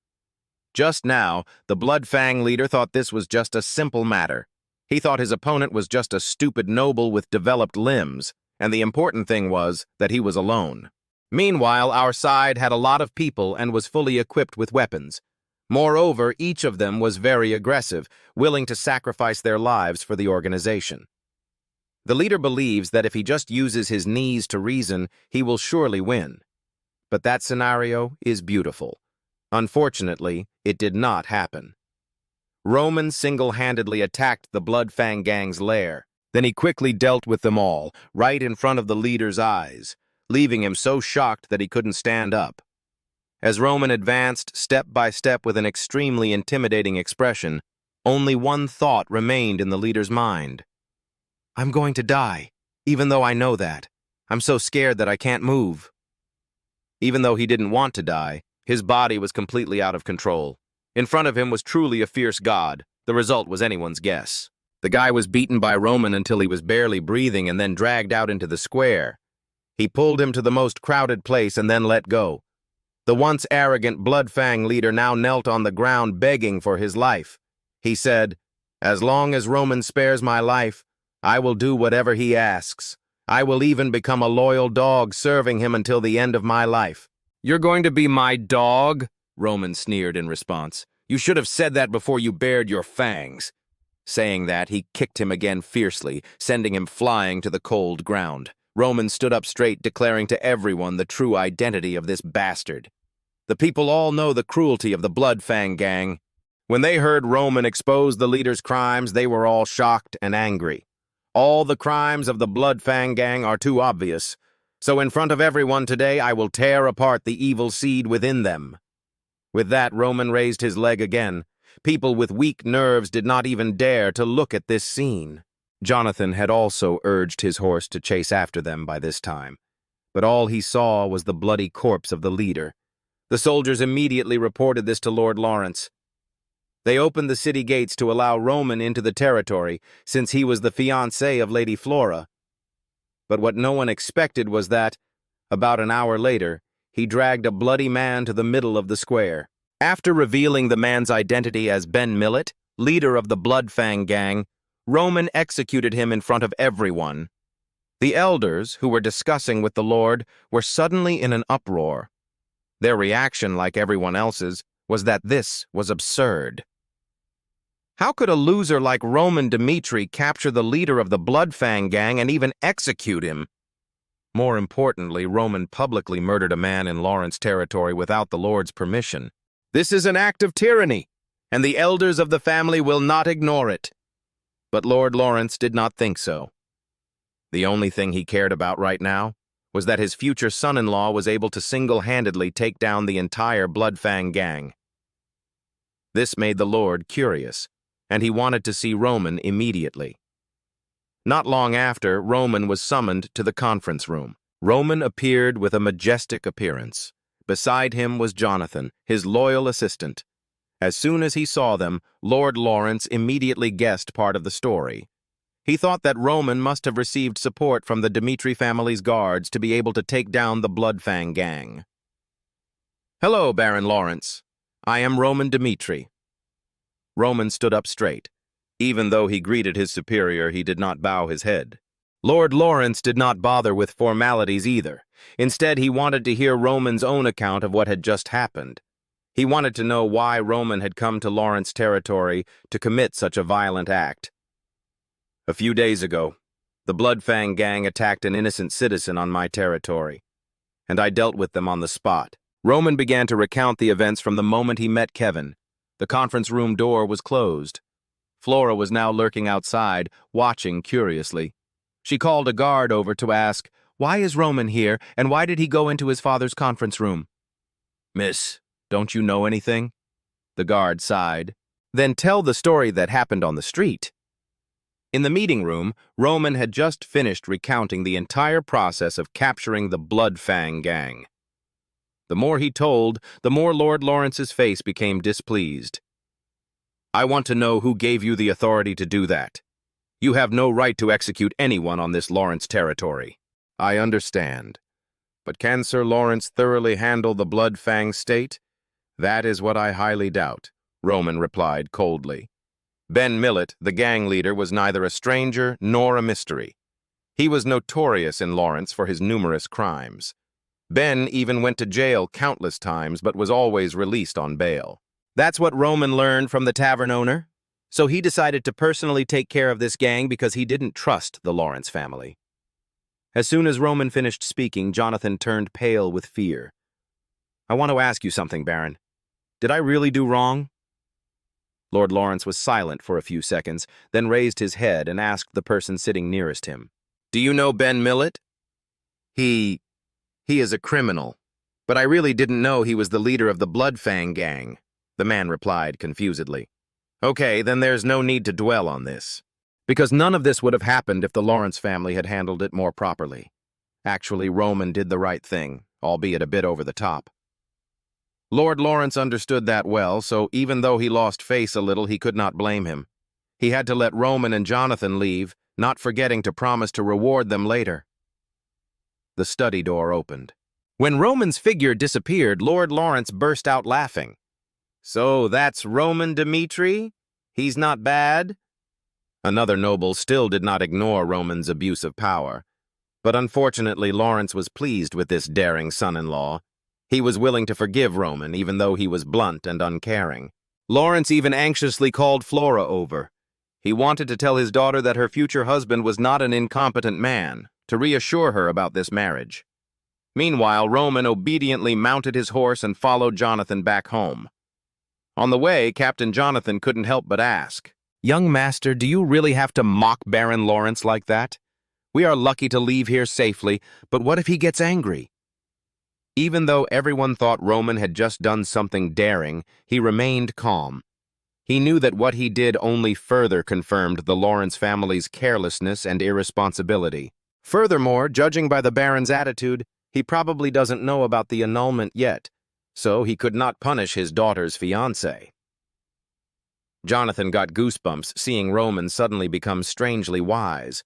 Just now, the Blood Fang leader thought this was just a simple matter. He thought his opponent was just a stupid noble with developed limbs, and the important thing was that he was alone. Meanwhile, our side had a lot of people and was fully equipped with weapons. Moreover, each of them was very aggressive, willing to sacrifice their lives for the organization. The leader believes that if he just uses his knees to reason, he will surely win. But that scenario is beautiful. Unfortunately, it did not happen. Roman single-handedly attacked the Blood Fang gang's lair. Then he quickly dealt with them all, right in front of the leader's eyes, leaving him so shocked that he couldn't stand up. As Roman advanced step by step with an extremely intimidating expression, only one thought remained in the leader's mind. "I'm going to die, even though I know that. I'm so scared that I can't move." Even though he didn't want to die, his body was completely out of control. In front of him was truly a fierce god. The result was anyone's guess. The guy was beaten by Roman until he was barely breathing and then dragged out into the square. He pulled him to the most crowded place and then let go. The once arrogant Blood Fang leader now knelt on the ground begging for his life. He said, "As long as Roman spares my life, I will do whatever he asks. I will even become a loyal dog serving him until the end of my life." "You're going to be my dog?" Roman sneered in response. "You should have said that before you bared your fangs." Saying that, he kicked him again fiercely, sending him flying to the cold ground. Roman stood up straight, declaring to everyone the true identity of this bastard. The people all know the cruelty of the Blood Fang gang. When they heard Roman expose the leader's crimes, they were all shocked and angry. All the crimes of the Blood Fang gang are too obvious, so in front of everyone today I will tear apart the evil seed within them. With that, Roman raised his leg again. People with weak nerves did not even dare to look at this scene. Jonathan had also urged his horse to chase after them by this time, but all he saw was the bloody corpse of the leader. The soldiers immediately reported this to Lord Lawrence. They opened the city gates to allow Roman into the territory, since he was the fiancé of Lady Flora. But what no one expected was that, about an hour later, he dragged a bloody man to the middle of the square. After revealing the man's identity as Ben Millet, leader of the Blood Fang gang, Roman executed him in front of everyone. The elders, who were discussing with the Lord, were suddenly in an uproar. Their reaction, like everyone else's, was that this was absurd. How could a loser like Roman Dmitri capture the leader of the Fang gang and even execute him? More importantly, Roman publicly murdered a man in Lawrence territory without the Lord's permission. This is an act of tyranny, and the elders of the family will not ignore it. But Lord Lawrence did not think so. The only thing he cared about right now was that his future son-in-law was able to single-handedly take down the entire Fang gang. This made the Lord curious, and he wanted to see Roman immediately. Not long after, Roman was summoned to the conference room. Roman appeared with a majestic appearance. Beside him was Jonathan, his loyal assistant. As soon as he saw them, Lord Lawrence immediately guessed part of the story. He thought that Roman must have received support from the Dmitri family's guards to be able to take down the Fang gang. "Hello, Baron Lawrence. I am Roman Dmitri." Roman stood up straight. Even though he greeted his superior, he did not bow his head. Lord Lawrence did not bother with formalities either. Instead, he wanted to hear Roman's own account of what had just happened. He wanted to know why Roman had come to Lawrence territory to commit such a violent act. "A few days ago, the Fang gang attacked an innocent citizen on my territory, and I dealt with them on the spot." Roman began to recount the events from the moment he met Kevin. The conference room door was closed. Flora was now lurking outside, watching curiously. She called a guard over to ask, "Why is Roman here, and why did he go into his father's conference room?" "Miss, don't you know anything?" The guard sighed. "Then tell the story that happened on the street." In the meeting room, Roman had just finished recounting the entire process of capturing the Fang gang. The more he told, the more Lord Lawrence's face became displeased. "I want to know who gave you the authority to do that. You have no right to execute anyone on this Lawrence territory." "I understand. But can Sir Lawrence thoroughly handle the Fang state? That is what I highly doubt," Roman replied coldly. Ben Millet, the gang leader, was neither a stranger nor a mystery. He was notorious in Lawrence for his numerous crimes. Ben even went to jail countless times but was always released on bail. That's what Roman learned from the tavern owner. So he decided to personally take care of this gang because he didn't trust the Lawrence family. As soon as Roman finished speaking, Jonathan turned pale with fear. "I want to ask you something, Baron. Did I really do wrong?" Lord Lawrence was silent for a few seconds, then raised his head and asked the person sitting nearest him, "Do you know Ben Millet?" He is a criminal, but I really didn't know he was the leader of the Fang gang," the man replied confusedly. "Okay, then there's no need to dwell on this, because none of this would have happened if the Lawrence family had handled it more properly. Actually, Roman did the right thing, albeit a bit over the top. Lord Lawrence understood that well, so even though he lost face a little, he could not blame him. He had to let Roman and Jonathan leave, not forgetting to promise to reward them later. The study door opened. When Roman's figure disappeared, Lord Lawrence burst out laughing. "So that's Roman Dmitri? He's not bad?" Another noble still did not ignore Roman's abuse of power. But unfortunately, Lawrence was pleased with this daring son-in-law. He was willing to forgive Roman, even though he was blunt and uncaring. Lawrence even anxiously called Flora over. He wanted to tell his daughter that her future husband was not an incompetent man, to reassure her about this marriage. Meanwhile, Roman obediently mounted his horse and followed Jonathan back home. On the way, Captain Jonathan couldn't help but ask, "Young master, do you really have to mock Baron Lawrence like that? We are lucky to leave here safely, but what if he gets angry?" Even though everyone thought Roman had just done something daring, he remained calm. He knew that what he did only further confirmed the Lawrence family's carelessness and irresponsibility. Furthermore, judging by the Baron's attitude, he probably doesn't know about the annulment yet, so he could not punish his daughter's fiancé. Jonathan got goosebumps seeing Roman suddenly become strangely wise.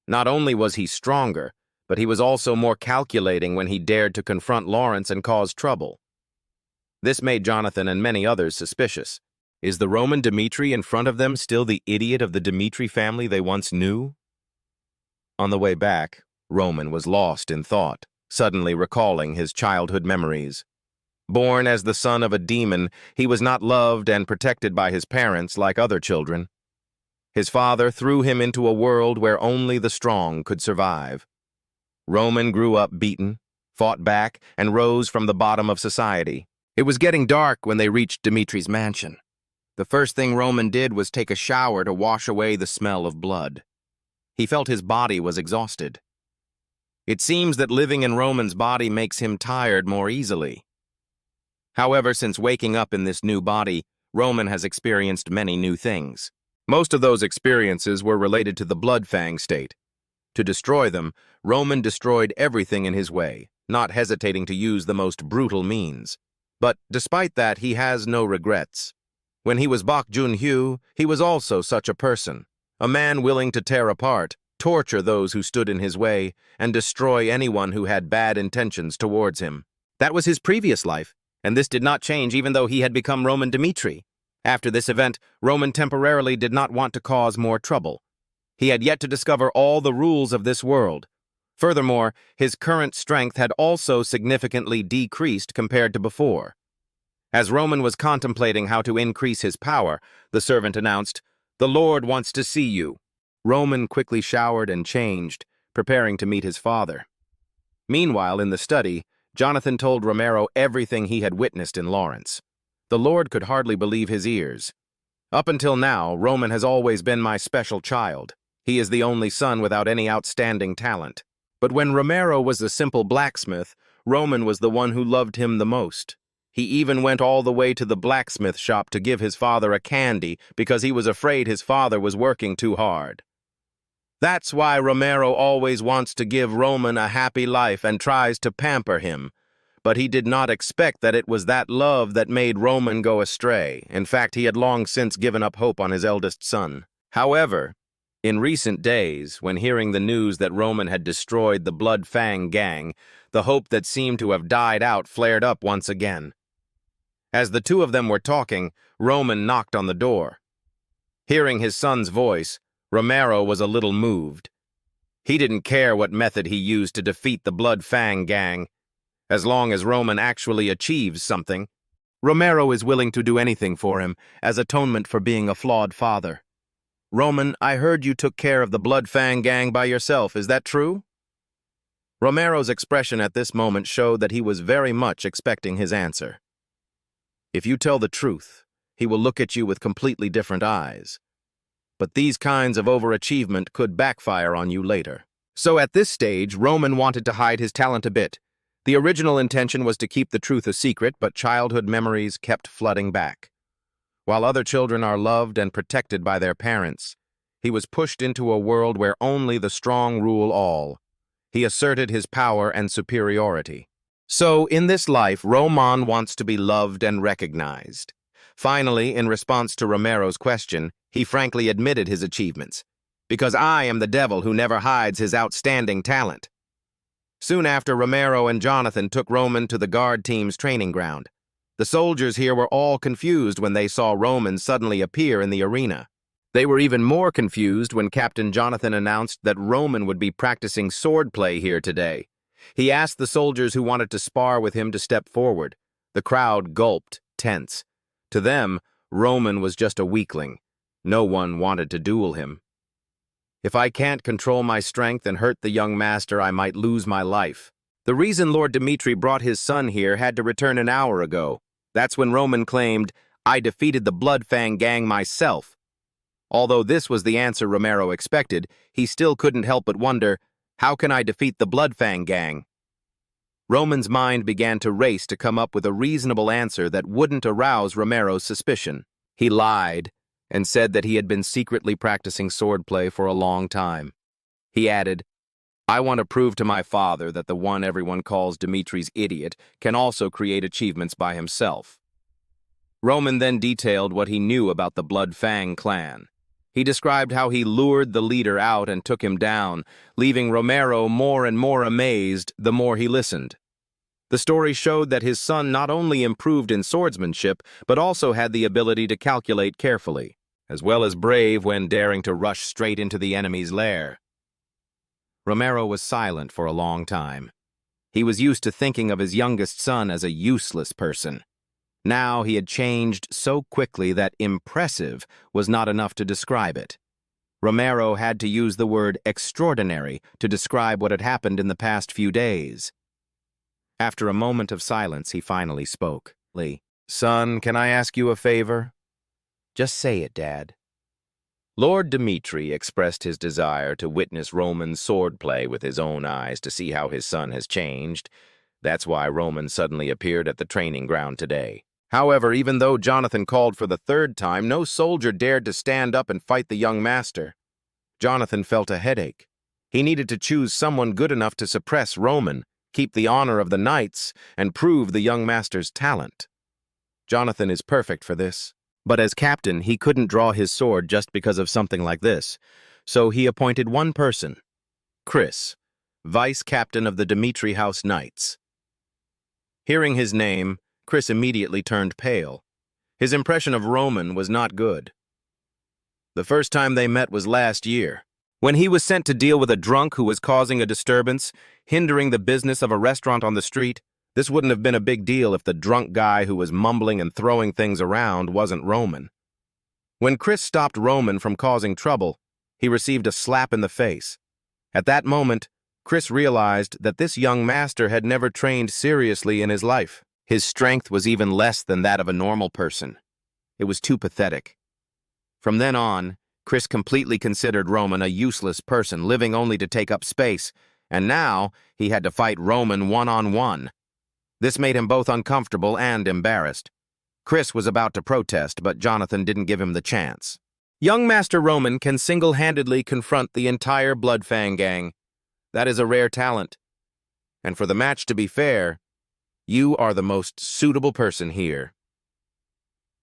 Not only was he stronger, but he was also more calculating when he dared to confront Lawrence and cause trouble. This made Jonathan and many others suspicious. Is the Roman Dmitri in front of them still the idiot of the Dmitri family they once knew? On the way back, Roman was lost in thought, suddenly recalling his childhood memories. Born as the son of a demon, he was not loved and protected by his parents like other children. His father threw him into a world where only the strong could survive. Roman grew up beaten, fought back, and rose from the bottom of society. It was getting dark when they reached Dmitri's mansion. The first thing Roman did was take a shower to wash away the smell of blood. He felt his body was exhausted. It seems that living in Roman's body makes him tired more easily. However, since waking up in this new body, Roman has experienced many new things. Most of those experiences were related to the blood Fang state. To destroy them, Roman destroyed everything in his way, not hesitating to use the most brutal means. But despite that, he has no regrets. When he was Bok Joon-hyo, he was also such a person, a man willing to tear apart, torture those who stood in his way, and destroy anyone who had bad intentions towards him. That was his previous life, and this did not change even though he had become Roman Dmitri. After this event, Roman temporarily did not want to cause more trouble. He had yet to discover all the rules of this world. Furthermore, his current strength had also significantly decreased compared to before. As Roman was contemplating how to increase his power, the servant announced, "The Lord wants to see you." Roman quickly showered and changed, preparing to meet his father. Meanwhile, in the study, Jonathan told Romero everything he had witnessed in Lawrence. The Lord could hardly believe his ears. "Up until now, Roman has always been my special child. He is the only son without any outstanding talent. But when Romero was a simple blacksmith, Roman was the one who loved him the most. He even went all the way to the blacksmith shop to give his father a candy because he was afraid his father was working too hard. That's why Romero always wants to give Roman a happy life and tries to pamper him. But he did not expect that it was that love that made Roman go astray. In fact, he had long since given up hope on his eldest son. However, in recent days, when hearing the news that Roman had destroyed the Blood Fang gang, the hope that seemed to have died out flared up once again. As the two of them were talking, Roman knocked on the door. Hearing his son's voice, Romero was a little moved. He didn't care what method he used to defeat the Blood Fang gang. As long as Roman actually achieves something, Romero is willing to do anything for him as atonement for being a flawed father. "Roman, I heard you took care of the Blood Fang gang by yourself. Is that true?" Romero's expression at this moment showed that he was very much expecting his answer. "If you tell the truth, he will look at you with completely different eyes. But these kinds of overachievement could backfire on you later." So at this stage, Roman wanted to hide his talent a bit. The original intention was to keep the truth a secret, but childhood memories kept flooding back. While other children are loved and protected by their parents, he was pushed into a world where only the strong rule all. He asserted his power and superiority. So, in this life, Roman wants to be loved and recognized. Finally, in response to Romero's question, he frankly admitted his achievements. "Because I am the devil who never hides his outstanding talent." Soon after, Romero and Jonathan took Roman to the guard team's training ground. The soldiers here were all confused when they saw Roman suddenly appear in the arena. They were even more confused when Captain Jonathan announced that Roman would be practicing swordplay here today. He asked the soldiers who wanted to spar with him to step forward. The crowd gulped, tense. To them, Roman was just a weakling. No one wanted to duel him. "If I can't control my strength and hurt the young master, I might lose my life." The reason Lord Dmitri brought his son here had to return an hour ago. That's when Roman claimed, "I defeated the Blood Fang gang myself." Although this was the answer Romero expected, he still couldn't help but wonder, how can I defeat the Blood Fang gang? Roman's mind began to race to come up with a reasonable answer that wouldn't arouse Romero's suspicion. He lied and said that he had been secretly practicing swordplay for a long time. He added, "I want to prove to my father that the one everyone calls Dmitri's idiot can also create achievements by himself." Roman then detailed what he knew about the Blood Fang clan. He described how he lured the leader out and took him down, leaving Romero more and more amazed the more he listened. The story showed that his son not only improved in swordsmanship, but also had the ability to calculate carefully, as well as brave when daring to rush straight into the enemy's lair. Romero was silent for a long time. He was used to thinking of his youngest son as a useless person. Now he had changed so quickly that impressive was not enough to describe it. Romero had to use the word extraordinary to describe what had happened in the past few days. After a moment of silence, he finally spoke. "Son, can I ask you a favor?" "Just say it, Dad." Lord Dmitri expressed his desire to witness Roman's swordplay with his own eyes to see how his son has changed. That's why Roman suddenly appeared at the training ground today. However, even though Jonathan called for the third time, no soldier dared to stand up and fight the young master. Jonathan felt a headache. He needed to choose someone good enough to suppress Roman, keep the honor of the knights, and prove the young master's talent. Jonathan is perfect for this. But as captain, he couldn't draw his sword just because of something like this. So he appointed one person, Chris, vice captain of the Dmitri House Knights. Hearing his name, Chris immediately turned pale. His impression of Roman was not good. The first time they met was last year, when he was sent to deal with a drunk who was causing a disturbance, hindering the business of a restaurant on the street. This wouldn't have been a big deal if the drunk guy who was mumbling and throwing things around wasn't Roman. When Chris stopped Roman from causing trouble, he received a slap in the face. At that moment, Chris realized that this young master had never trained seriously in his life. His strength was even less than that of a normal person. It was too pathetic. From then on, Chris completely considered Roman a useless person, living only to take up space, and now he had to fight Roman one-on-one. This made him both uncomfortable and embarrassed. Chris was about to protest, but Jonathan didn't give him the chance. Young Master Roman can single-handedly confront the entire Blood Fang gang. That is a rare talent. And for the match to be fair, you are the most suitable person here.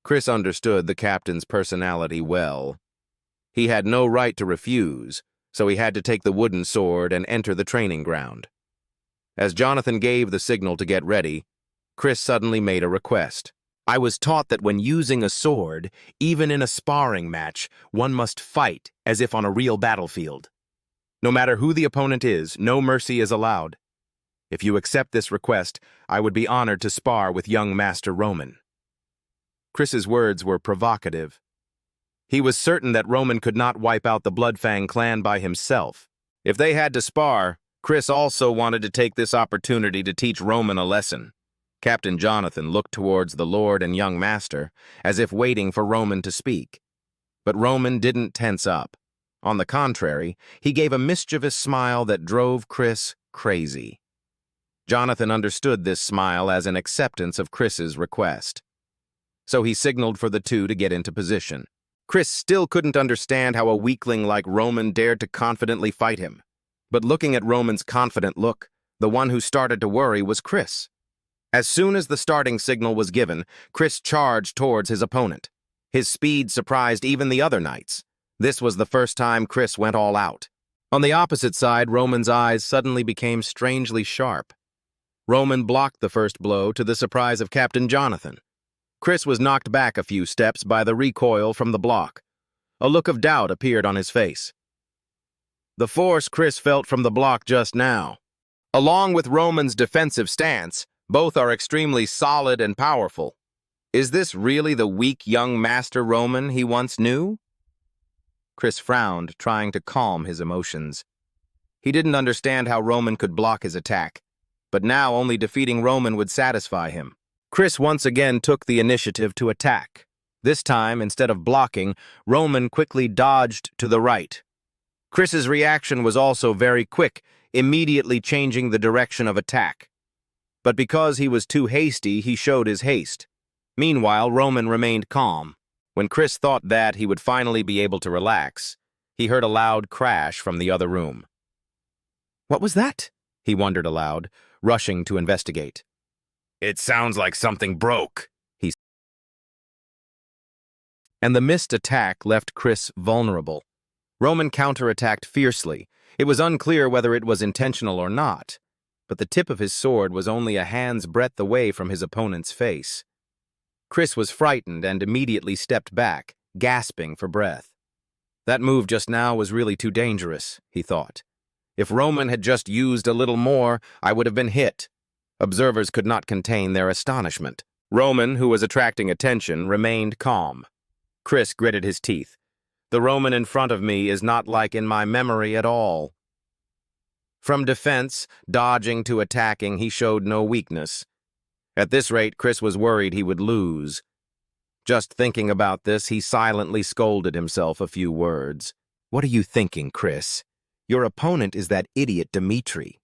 Chris understood the captain's personality well. He had no right to refuse, so he had to take the wooden sword and enter the training ground. As Jonathan gave the signal to get ready, Chris suddenly made a request. "I was taught that when using a sword, even in a sparring match, one must fight as if on a real battlefield. No matter who the opponent is, no mercy is allowed. If you accept this request, I would be honored to spar with young Master Roman." Chris's words were provocative. He was certain that Roman could not wipe out the Bloodfang clan by himself. If they had to spar, Chris also wanted to take this opportunity to teach Roman a lesson. Captain Jonathan looked towards the Lord and young master, as if waiting for Roman to speak. But Roman didn't tense up. On the contrary, he gave a mischievous smile that drove Chris crazy. Jonathan understood this smile as an acceptance of Chris's request. So he signaled for the two to get into position. Chris still couldn't understand how a weakling like Roman dared to confidently fight him. But looking at Roman's confident look, the one who started to worry was Chris. As soon as the starting signal was given, Chris charged towards his opponent. His speed surprised even the other knights. This was the first time Chris went all out. On the opposite side, Roman's eyes suddenly became strangely sharp. Roman blocked the first blow to the surprise of Captain Jonathan. Chris was knocked back a few steps by the recoil from the block. A look of doubt appeared on his face. The force Chris felt from the block just now, along with Roman's defensive stance, both are extremely solid and powerful. Is this really the weak young Master Roman he once knew? Chris frowned, trying to calm his emotions. He didn't understand how Roman could block his attack, but now only defeating Roman would satisfy him. Chris once again took the initiative to attack. This time, instead of blocking, Roman quickly dodged to the right. Chris's reaction was also very quick, immediately changing the direction of attack. But because he was too hasty, he showed his haste. Meanwhile, Roman remained calm. When Chris thought that he would finally be able to relax, he heard a loud crash from the other room. "What was that?" he wondered aloud, rushing to investigate. "It sounds like something broke," he said. And the missed attack left Chris vulnerable. Roman counterattacked fiercely. It was unclear whether it was intentional or not, but the tip of his sword was only a hand's breadth away from his opponent's face. Chris was frightened and immediately stepped back, gasping for breath. That move just now was really too dangerous, he thought. If Roman had just used a little more, I would have been hit. Observers could not contain their astonishment. Roman, who was attracting attention, remained calm. Chris gritted his teeth. The Roman in front of me is not like in my memory at all. From defense, dodging to attacking, he showed no weakness. At this rate, Chris was worried he would lose. Just thinking about this, he silently scolded himself a few words. What are you thinking, Chris? Your opponent is that idiot Dmitri.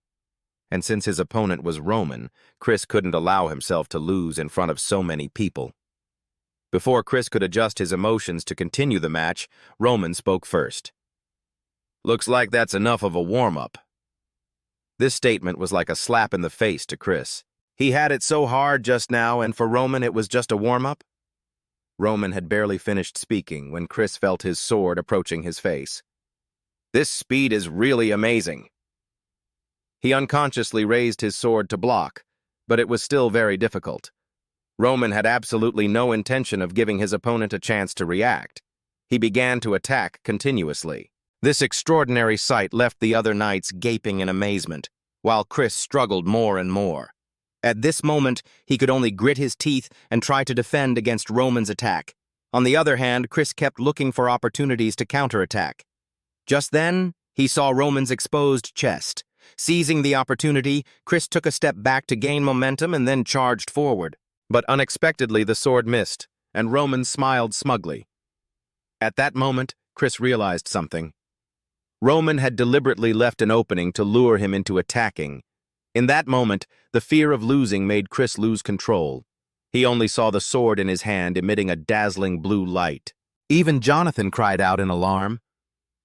And since his opponent was Roman, Chris couldn't allow himself to lose in front of so many people. Before Chris could adjust his emotions to continue the match, Roman spoke first. Looks like that's enough of a warm-up. This statement was like a slap in the face to Chris. He had it so hard just now, and for Roman it was just a warm-up? Roman had barely finished speaking when Chris felt his sword approaching his face. This speed is really amazing. He unconsciously raised his sword to block, but it was still very difficult. Roman had absolutely no intention of giving his opponent a chance to react. He began to attack continuously. This extraordinary sight left the other knights gaping in amazement, while Chris struggled more and more. At this moment, he could only grit his teeth and try to defend against Roman's attack. On the other hand, Chris kept looking for opportunities to counterattack. Just then, he saw Roman's exposed chest. Seizing the opportunity, Chris took a step back to gain momentum and then charged forward. But unexpectedly, the sword missed, and Roman smiled smugly. At that moment, Chris realized something. Roman had deliberately left an opening to lure him into attacking. In that moment, the fear of losing made Chris lose control. He only saw the sword in his hand emitting a dazzling blue light. Even Jonathan cried out in alarm.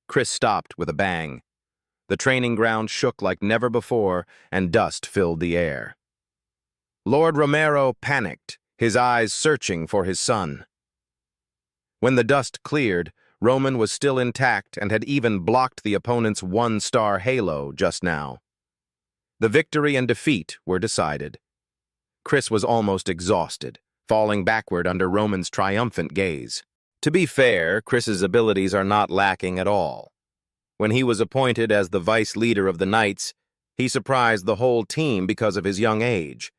Chris stopped with a bang. The training ground shook like never before, and dust filled the air. Lord Romero panicked, his eyes searching for his son. When the dust cleared, Roman was still intact and had even blocked the opponent's one-star halo just now. The victory and defeat were decided. Chris was almost exhausted, falling backward under Roman's triumphant gaze. To be fair, Chris's abilities are not lacking at all. When he was appointed as the vice leader of the Knights, he surprised the whole team because of his young age.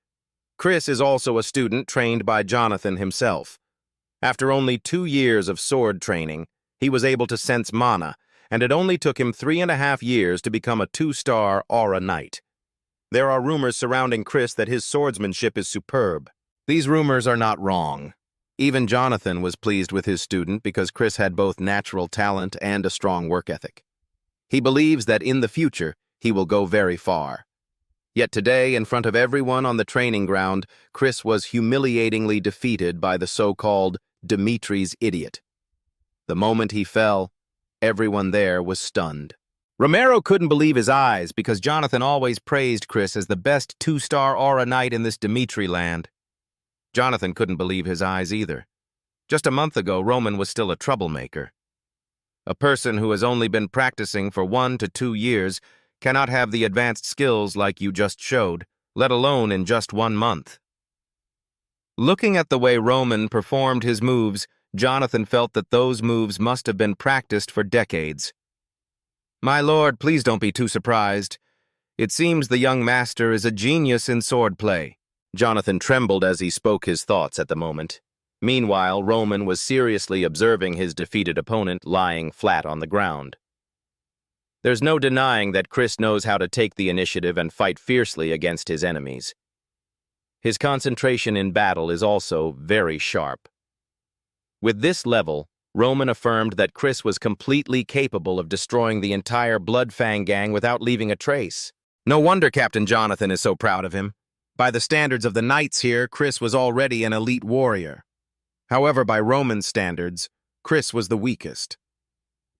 Chris is also a student trained by Jonathan himself. After only 2 years of sword training, he was able to sense mana, and it only took him 3.5 years to become a 2-star Aura Knight. There are rumors surrounding Chris that his swordsmanship is superb. These rumors are not wrong. Even Jonathan was pleased with his student because Chris had both natural talent and a strong work ethic. He believes that in the future, he will go very far. Yet today, in front of everyone on the training ground, Chris was humiliatingly defeated by the so-called Dmitri's idiot. The moment he fell, everyone there was stunned. Romero couldn't believe his eyes because Jonathan always praised Chris as the best 2-star Aura Knight in this Dmitri land. Jonathan couldn't believe his eyes either. Just a month ago, Roman was still a troublemaker. A person who has only been practicing for 1 to 2 years cannot have the advanced skills like you just showed, let alone in just 1 month. Looking at the way Roman performed his moves, Jonathan felt that those moves must have been practiced for decades. My lord, please don't be too surprised. It seems the young master is a genius in swordplay. Jonathan trembled as he spoke his thoughts at the moment. Meanwhile, Roman was seriously observing his defeated opponent lying flat on the ground. There's no denying that Chris knows how to take the initiative and fight fiercely against his enemies. His concentration in battle is also very sharp. With this level, Roman affirmed that Chris was completely capable of destroying the entire Blood Fang gang without leaving a trace. No wonder Captain Jonathan is so proud of him. By the standards of the Knights here, Chris was already an elite warrior. However, by Roman standards, Chris was the weakest.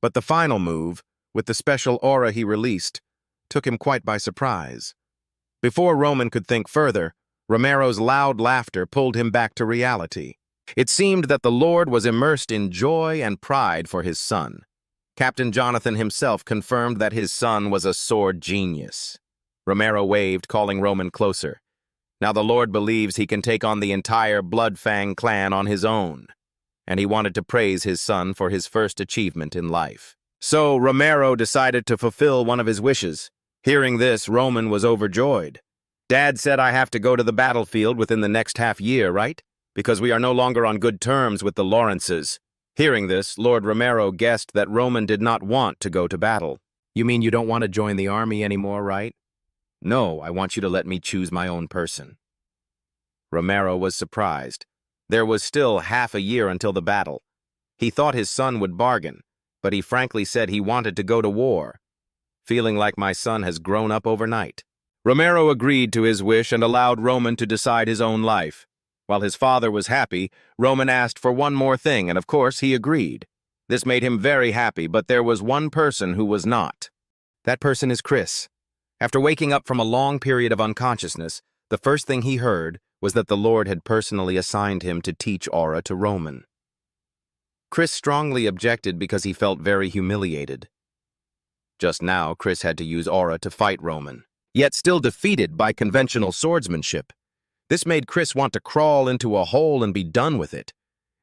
But the final move, with the special aura he released, took him quite by surprise. Before Roman could think further, Romero's loud laughter pulled him back to reality. It seemed that the Lord was immersed in joy and pride for his son. Captain Jonathan himself confirmed that his son was a sword genius. Romero waved, calling Roman closer. Now the Lord believes he can take on the entire Blood Fang clan on his own, and he wanted to praise his son for his first achievement in life. So Romero decided to fulfill one of his wishes. Hearing this, Roman was overjoyed. Dad said I have to go to the battlefield within the next half year, right? Because we are no longer on good terms with the Lawrences. Hearing this, Lord Romero guessed that Roman did not want to go to battle. You mean you don't want to join the army anymore, right? No, I want you to let me choose my own person. Romero was surprised. There was still half a year until the battle. He thought his son would bargain, but he frankly said he wanted to go to war. Feeling like my son has grown up overnight. Romero agreed to his wish and allowed Roman to decide his own life. While his father was happy, Roman asked for one more thing, and of course he agreed. This made him very happy, but there was one person who was not. That person is Chris. After waking up from a long period of unconsciousness, the first thing he heard was that the Lord had personally assigned him to teach aura to Roman. Chris strongly objected because he felt very humiliated. Just now, Chris had to use aura to fight Roman, yet still defeated by conventional swordsmanship. This made Chris want to crawl into a hole and be done with it.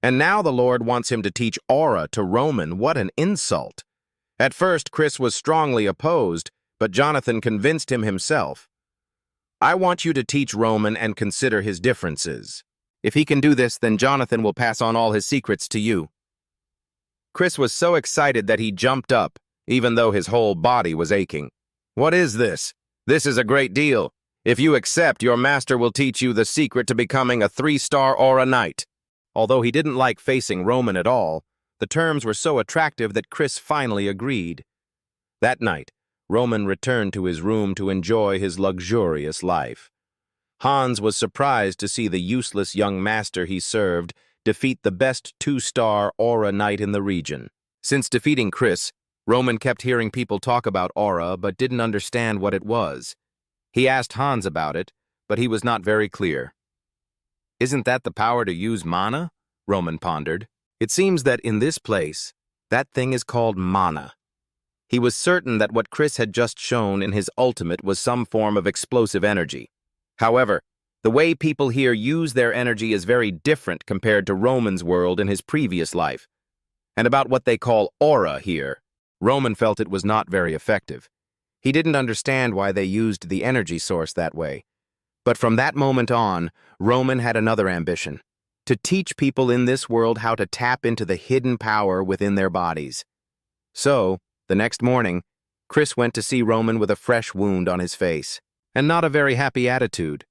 And now the Lord wants him to teach aura to Roman. What an insult! At first, Chris was strongly opposed, but Jonathan convinced him himself. I want you to teach Roman and consider his differences. If he can do this, then Jonathan will pass on all his secrets to you. Chris was so excited that he jumped up, even though his whole body was aching. What is this? This is a great deal. If you accept, your master will teach you the secret to becoming a 3-star aura knight. Although he didn't like facing Roman at all, the terms were so attractive that Chris finally agreed. That night, Roman returned to his room to enjoy his luxurious life. Hans was surprised to see the useless young master he served defeat the best 2-star aura knight in the region. Since defeating Chris, Roman kept hearing people talk about aura but didn't understand what it was. He asked Hans about it, but he was not very clear. Isn't that the power to use mana? Roman pondered. It seems that in this place, that thing is called mana. He was certain that what Chris had just shown in his ultimate was some form of explosive energy. However, the way people here use their energy is very different compared to Roman's world in his previous life. And about what they call aura here, Roman felt it was not very effective. He didn't understand why they used the energy source that way. But from that moment on, Roman had another ambition: to teach people in this world how to tap into the hidden power within their bodies. So, the next morning, Chris went to see Roman with a fresh wound on his face, and not a very happy attitude.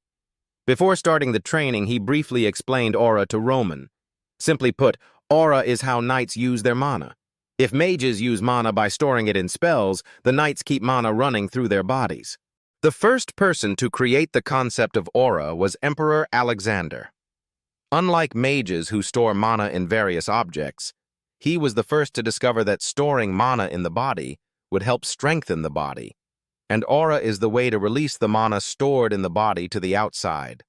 Before starting the training, he briefly explained aura to Roman. Simply put, aura is how knights use their mana. If mages use mana by storing it in spells, the knights keep mana running through their bodies. The first person to create the concept of aura was Emperor Alexander. Unlike mages who store mana in various objects, he was the first to discover that storing mana in the body would help strengthen the body. And aura is the way to release the mana stored in the body to the outside.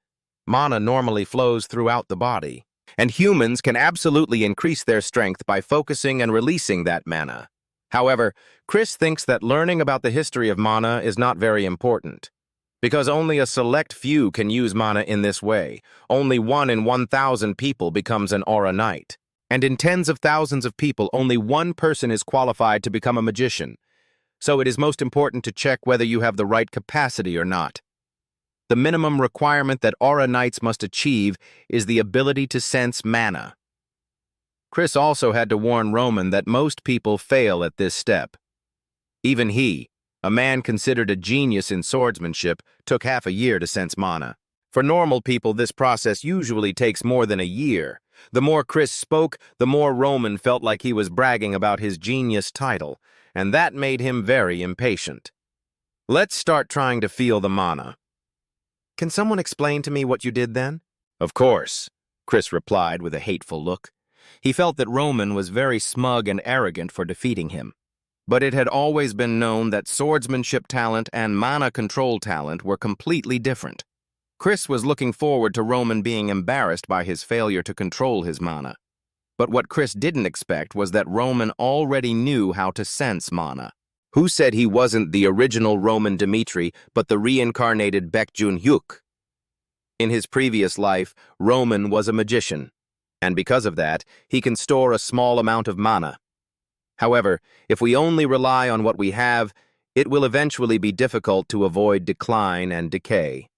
Mana normally flows throughout the body, and humans can absolutely increase their strength by focusing and releasing that mana. However, Chris thinks that learning about the history of mana is not very important. Because only a select few can use mana in this way, only 1 in 1,000 people becomes an aura knight. And in tens of thousands of people, only one person is qualified to become a magician. So it is most important to check whether you have the right capacity or not. The minimum requirement that aura knights must achieve is the ability to sense mana. Chris also had to warn Roman that most people fail at this step. Even he, a man considered a genius in swordsmanship, took half a year to sense mana. For normal people, this process usually takes more than a year. The more Chris spoke, the more Roman felt like he was bragging about his genius title, and that made him very impatient. Let's start trying to feel the mana. Can someone explain to me what you did then? Of course, Chris replied with a hateful look. He felt that Roman was very smug and arrogant for defeating him. But it had always been known that swordsmanship talent and mana control talent were completely different. Chris was looking forward to Roman being embarrassed by his failure to control his mana. But what Chris didn't expect was that Roman already knew how to sense mana. Who said he wasn't the original Roman Dmitri, but the reincarnated Baekjun-hyuk? In his previous life, Roman was a magician, and because of that, he can store a small amount of mana. However, if we only rely on what we have, It will eventually be difficult to avoid decline and decay.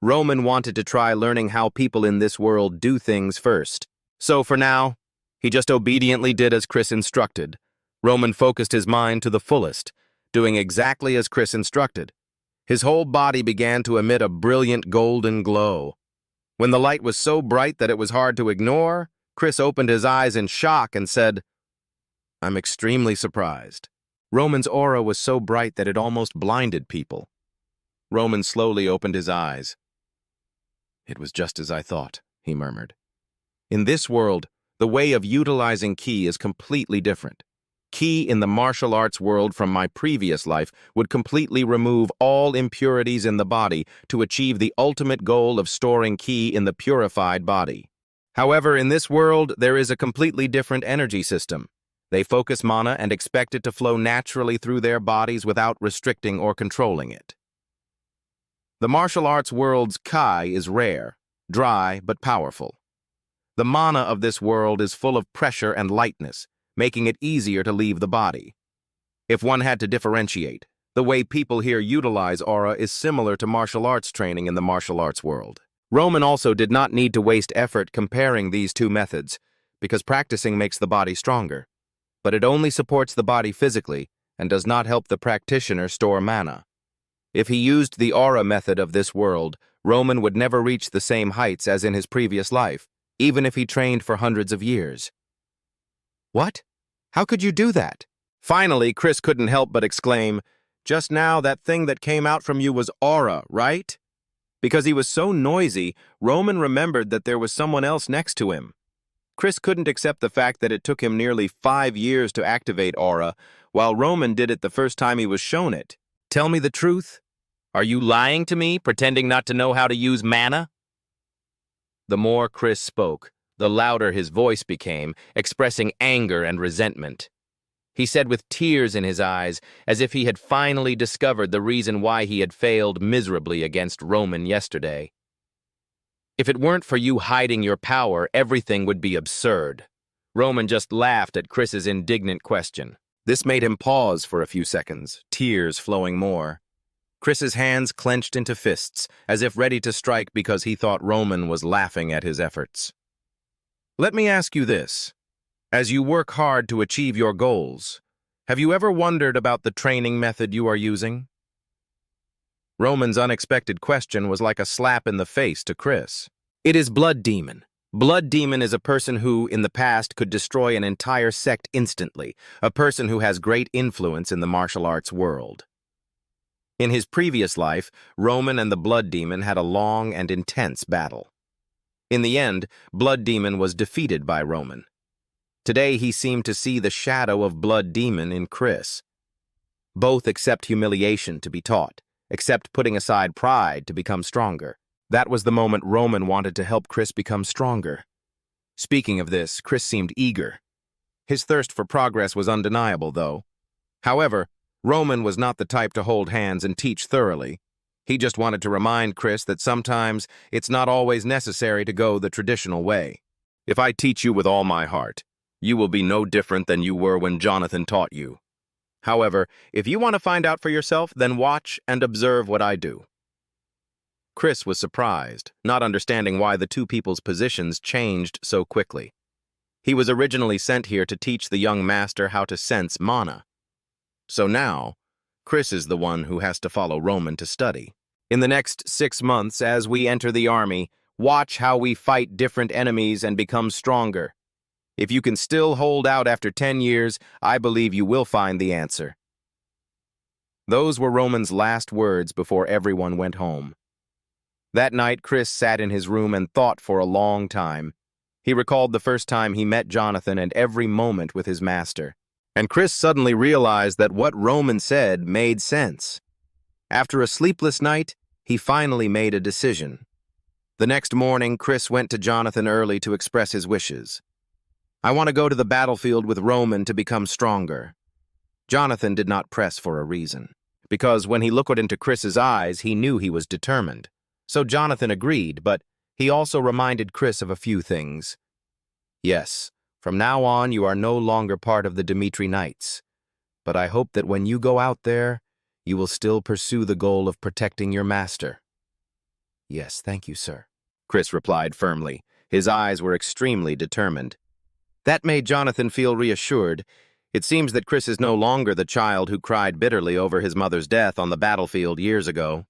Roman wanted to try learning how people in this world do things first. So for now, he just obediently did as Chris instructed. Roman focused his mind to the fullest, doing exactly as Chris instructed. His whole body began to emit a brilliant golden glow. When the light was so bright that it was hard to ignore, Chris opened his eyes in shock and said, "I'm extremely surprised." Roman's aura was so bright that it almost blinded people. Roman slowly opened his eyes. "It was just as I thought," he murmured. In this world, the way of utilizing ki is completely different. Ki in the martial arts world from my previous life would completely remove all impurities in the body to achieve the ultimate goal of storing ki in the purified body. However, in this world, there is a completely different energy system. They focus mana and expect it to flow naturally through their bodies without restricting or controlling it. The martial arts world's kai is rare, dry, but powerful. The mana of this world is full of pressure and lightness, making it easier to leave the body. If one had to differentiate, the way people here utilize aura is similar to martial arts training in the martial arts world. Roman also did not need to waste effort comparing these two methods, because practicing makes the body stronger. But it only supports the body physically and does not help the practitioner store mana. If he used the aura method of this world, Roman would never reach the same heights as in his previous life, even if he trained for hundreds of years. "What? How could you do that?" Finally, Chris couldn't help but exclaim, "Just now, that thing that came out from you was aura, right?" Because he was so noisy, Roman remembered that there was someone else next to him. Chris couldn't accept the fact that it took him nearly 5 years to activate aura, while Roman did it the first time he was shown it. "Tell me the truth. Are you lying to me, pretending not to know how to use mana?" The more Chris spoke, the louder his voice became, expressing anger and resentment. He said with tears in his eyes, as if he had finally discovered the reason why he had failed miserably against Roman yesterday. "If it weren't for you hiding your power, everything would be absurd." Roman just laughed at Chris's indignant question. This made him pause for a few seconds, tears flowing more. Chris's hands clenched into fists, as if ready to strike because he thought Roman was laughing at his efforts. "Let me ask you this. As you work hard to achieve your goals, have you ever wondered about the training method you are using?" Roman's unexpected question was like a slap in the face to Chris. It is Blood Demon. Blood Demon is a person who, in the past, could destroy an entire sect instantly, a person who has great influence in the martial arts world. In his previous life, Roman and the Blood Demon had a long and intense battle. In the end, Blood Demon was defeated by Roman. Today he seemed to see the shadow of Blood Demon in Chris. Both accept humiliation to be taught, accept putting aside pride to become stronger. That was the moment Roman wanted to help Chris become stronger. Speaking of this, Chris seemed eager. His thirst for progress was undeniable, though. However, Roman was not the type to hold hands and teach thoroughly. He just wanted to remind Chris that sometimes it's not always necessary to go the traditional way. "If I teach you with all my heart, you will be no different than you were when Jonathan taught you. However, if you want to find out for yourself, then watch and observe what I do." Chris was surprised, not understanding why the two people's positions changed so quickly. He was originally sent here to teach the young master how to sense mana. So now, Chris is the one who has to follow Roman to study. In the next 6 months, as we enter the army, watch how we fight different enemies and become stronger. If you can still hold out after 10 years, I believe you will find the answer. Those were Roman's last words before everyone went home. That night, Chris sat in his room and thought for a long time. He recalled the first time he met Jonathan and every moment with his master. And Chris suddenly realized that what Roman said made sense. After a sleepless night, he finally made a decision. The next morning, Chris went to Jonathan early to express his wishes. "I want to go to the battlefield with Roman to become stronger." Jonathan did not press for a reason, because when he looked into Chris's eyes, he knew he was determined. So Jonathan agreed, but he also reminded Chris of a few things. "Yes, from now on you are no longer part of the Dmitri Knights, but I hope that when you go out there, you will still pursue the goal of protecting your master. Yes, thank you, sir, Chris replied firmly. His eyes were extremely determined. That made Jonathan feel reassured. It seems that Chris is no longer the child who cried bitterly over his mother's death on the battlefield years ago.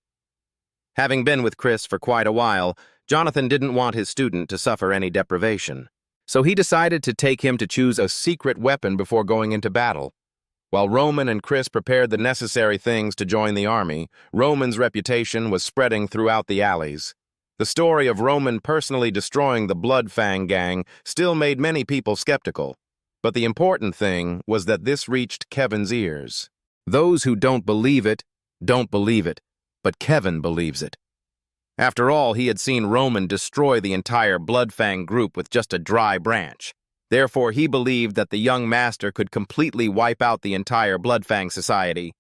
Having been with Chris for quite a while, Jonathan didn't want his student to suffer any deprivation. So he decided to take him to choose a secret weapon before going into battle. While Roman and Chris prepared the necessary things to join the army, Roman's reputation was spreading throughout the alleys. The story of Roman personally destroying the Blood Fang gang still made many people skeptical. But the important thing was that this reached Kevin's ears. Those who don't believe it, but Kevin believes it. After all, he had seen Roman destroy the entire Blood Fang group with just a dry branch. Therefore, he believed that the young master could completely wipe out the entire Blood Fang society.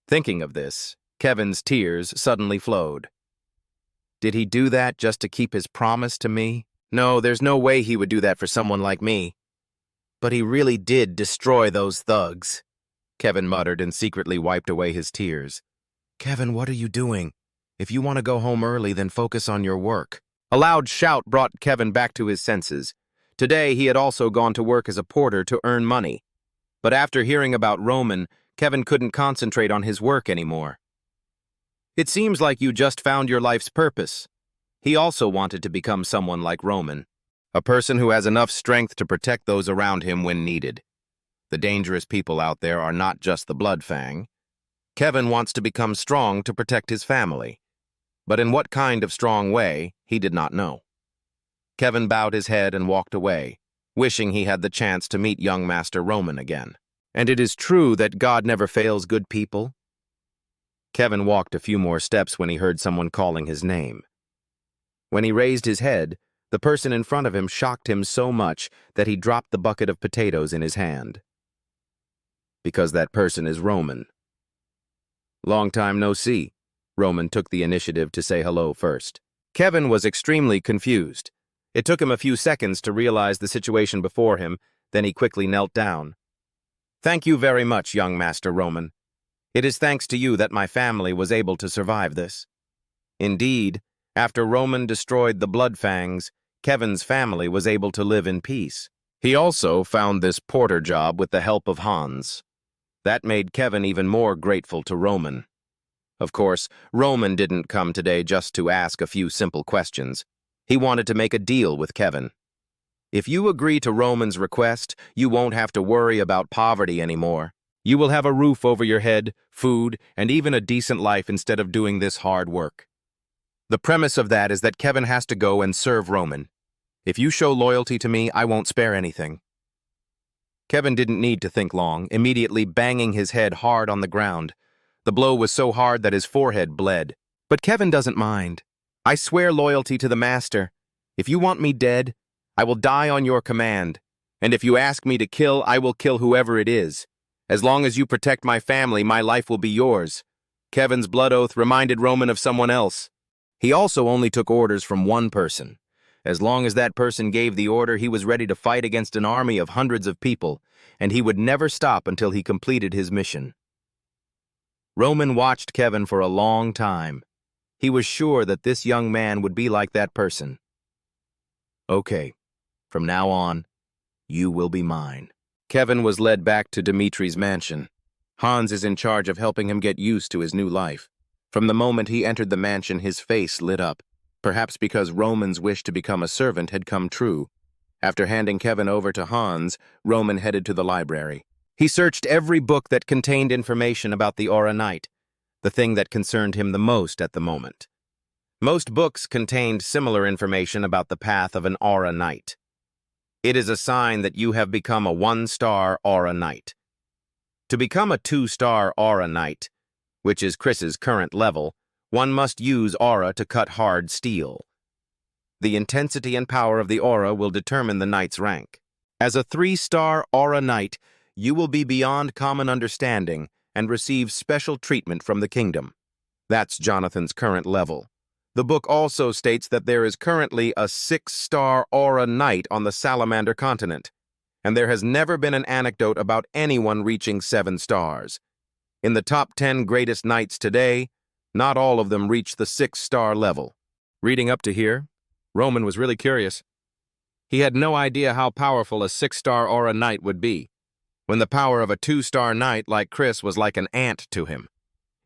Thinking of this, Kevin's tears suddenly flowed. Did he do that just to keep his promise to me? No, there's no way he would do that for someone like me. But he really did destroy those thugs, Kevin muttered and secretly wiped away his tears. Kevin, what are you doing? If you want to go home early, then focus on your work. A loud shout brought Kevin back to his senses. Today, he had also gone to work as a porter to earn money. But after hearing about Roman, Kevin couldn't concentrate on his work anymore. It seems like you just found your life's purpose. He also wanted to become someone like Roman, a person who has enough strength to protect those around him when needed. The dangerous people out there are not just the Blood Fang. Kevin wants to become strong to protect his family. But in what kind of strong way, he did not know. Kevin bowed his head and walked away, wishing he had the chance to meet young Master Roman again. And it is true that God never fails good people. Kevin walked a few more steps when he heard someone calling his name. When he raised his head, the person in front of him shocked him so much that he dropped the bucket of potatoes in his hand. Because that person is Roman. Long time no see. Roman took the initiative to say hello first. Kevin was extremely confused. It took him a few seconds to realize the situation before him, then he quickly knelt down. Thank you very much, young Master Roman. It is thanks to you that my family was able to survive this. Indeed, after Roman destroyed the Blood Fangs, Kevin's family was able to live in peace. He also found this porter job with the help of Hans. That made Kevin even more grateful to Roman. Of course, Roman didn't come today just to ask a few simple questions. He wanted to make a deal with Kevin. If you agree to Roman's request, you won't have to worry about poverty anymore. You will have a roof over your head, food, and even a decent life instead of doing this hard work. The premise of that is that Kevin has to go and serve Roman. If you show loyalty to me, I won't spare anything. Kevin didn't need to think long, immediately banging his head hard on the ground. The blow was so hard that his forehead bled. But Kevin doesn't mind. I swear loyalty to the master. If you want me dead, I will die on your command. And if you ask me to kill, I will kill whoever it is. As long as you protect my family, my life will be yours. Kevin's blood oath reminded Roman of someone else. He also only took orders from one person. As long as that person gave the order, he was ready to fight against an army of hundreds of people, and he would never stop until he completed his mission. Roman watched Kevin for a long time. He was sure that this young man would be like that person. Okay, from now on, you will be mine. Kevin was led back to Dmitri's mansion. Hans is in charge of helping him get used to his new life. From the moment he entered the mansion, his face lit up, perhaps because Roman's wish to become a servant had come true. After handing Kevin over to Hans, Roman headed to the library. He searched every book that contained information about the Aura Knight, the thing that concerned him the most at the moment. Most books contained similar information about the path of an Aura Knight. It is a sign that you have become a 1-star Aura Knight. To become a 2-star Aura Knight, which is Chris's current level, one must use Aura to cut hard steel. The intensity and power of the Aura will determine the Knight's rank. As a 3-star Aura Knight, you will be beyond common understanding and receive special treatment from the kingdom. That's Jonathan's current level. The book also states that there is currently a 6-star Aura Knight on the Salamander continent, and there has never been an anecdote about anyone reaching 7 stars. In the top 10 greatest knights today, not all of them reach the 6-star level. Reading up to here, Roman was really curious. He had no idea how powerful a 6-star aura knight would be, when the power of a 2-star knight like Chris was like an ant to him.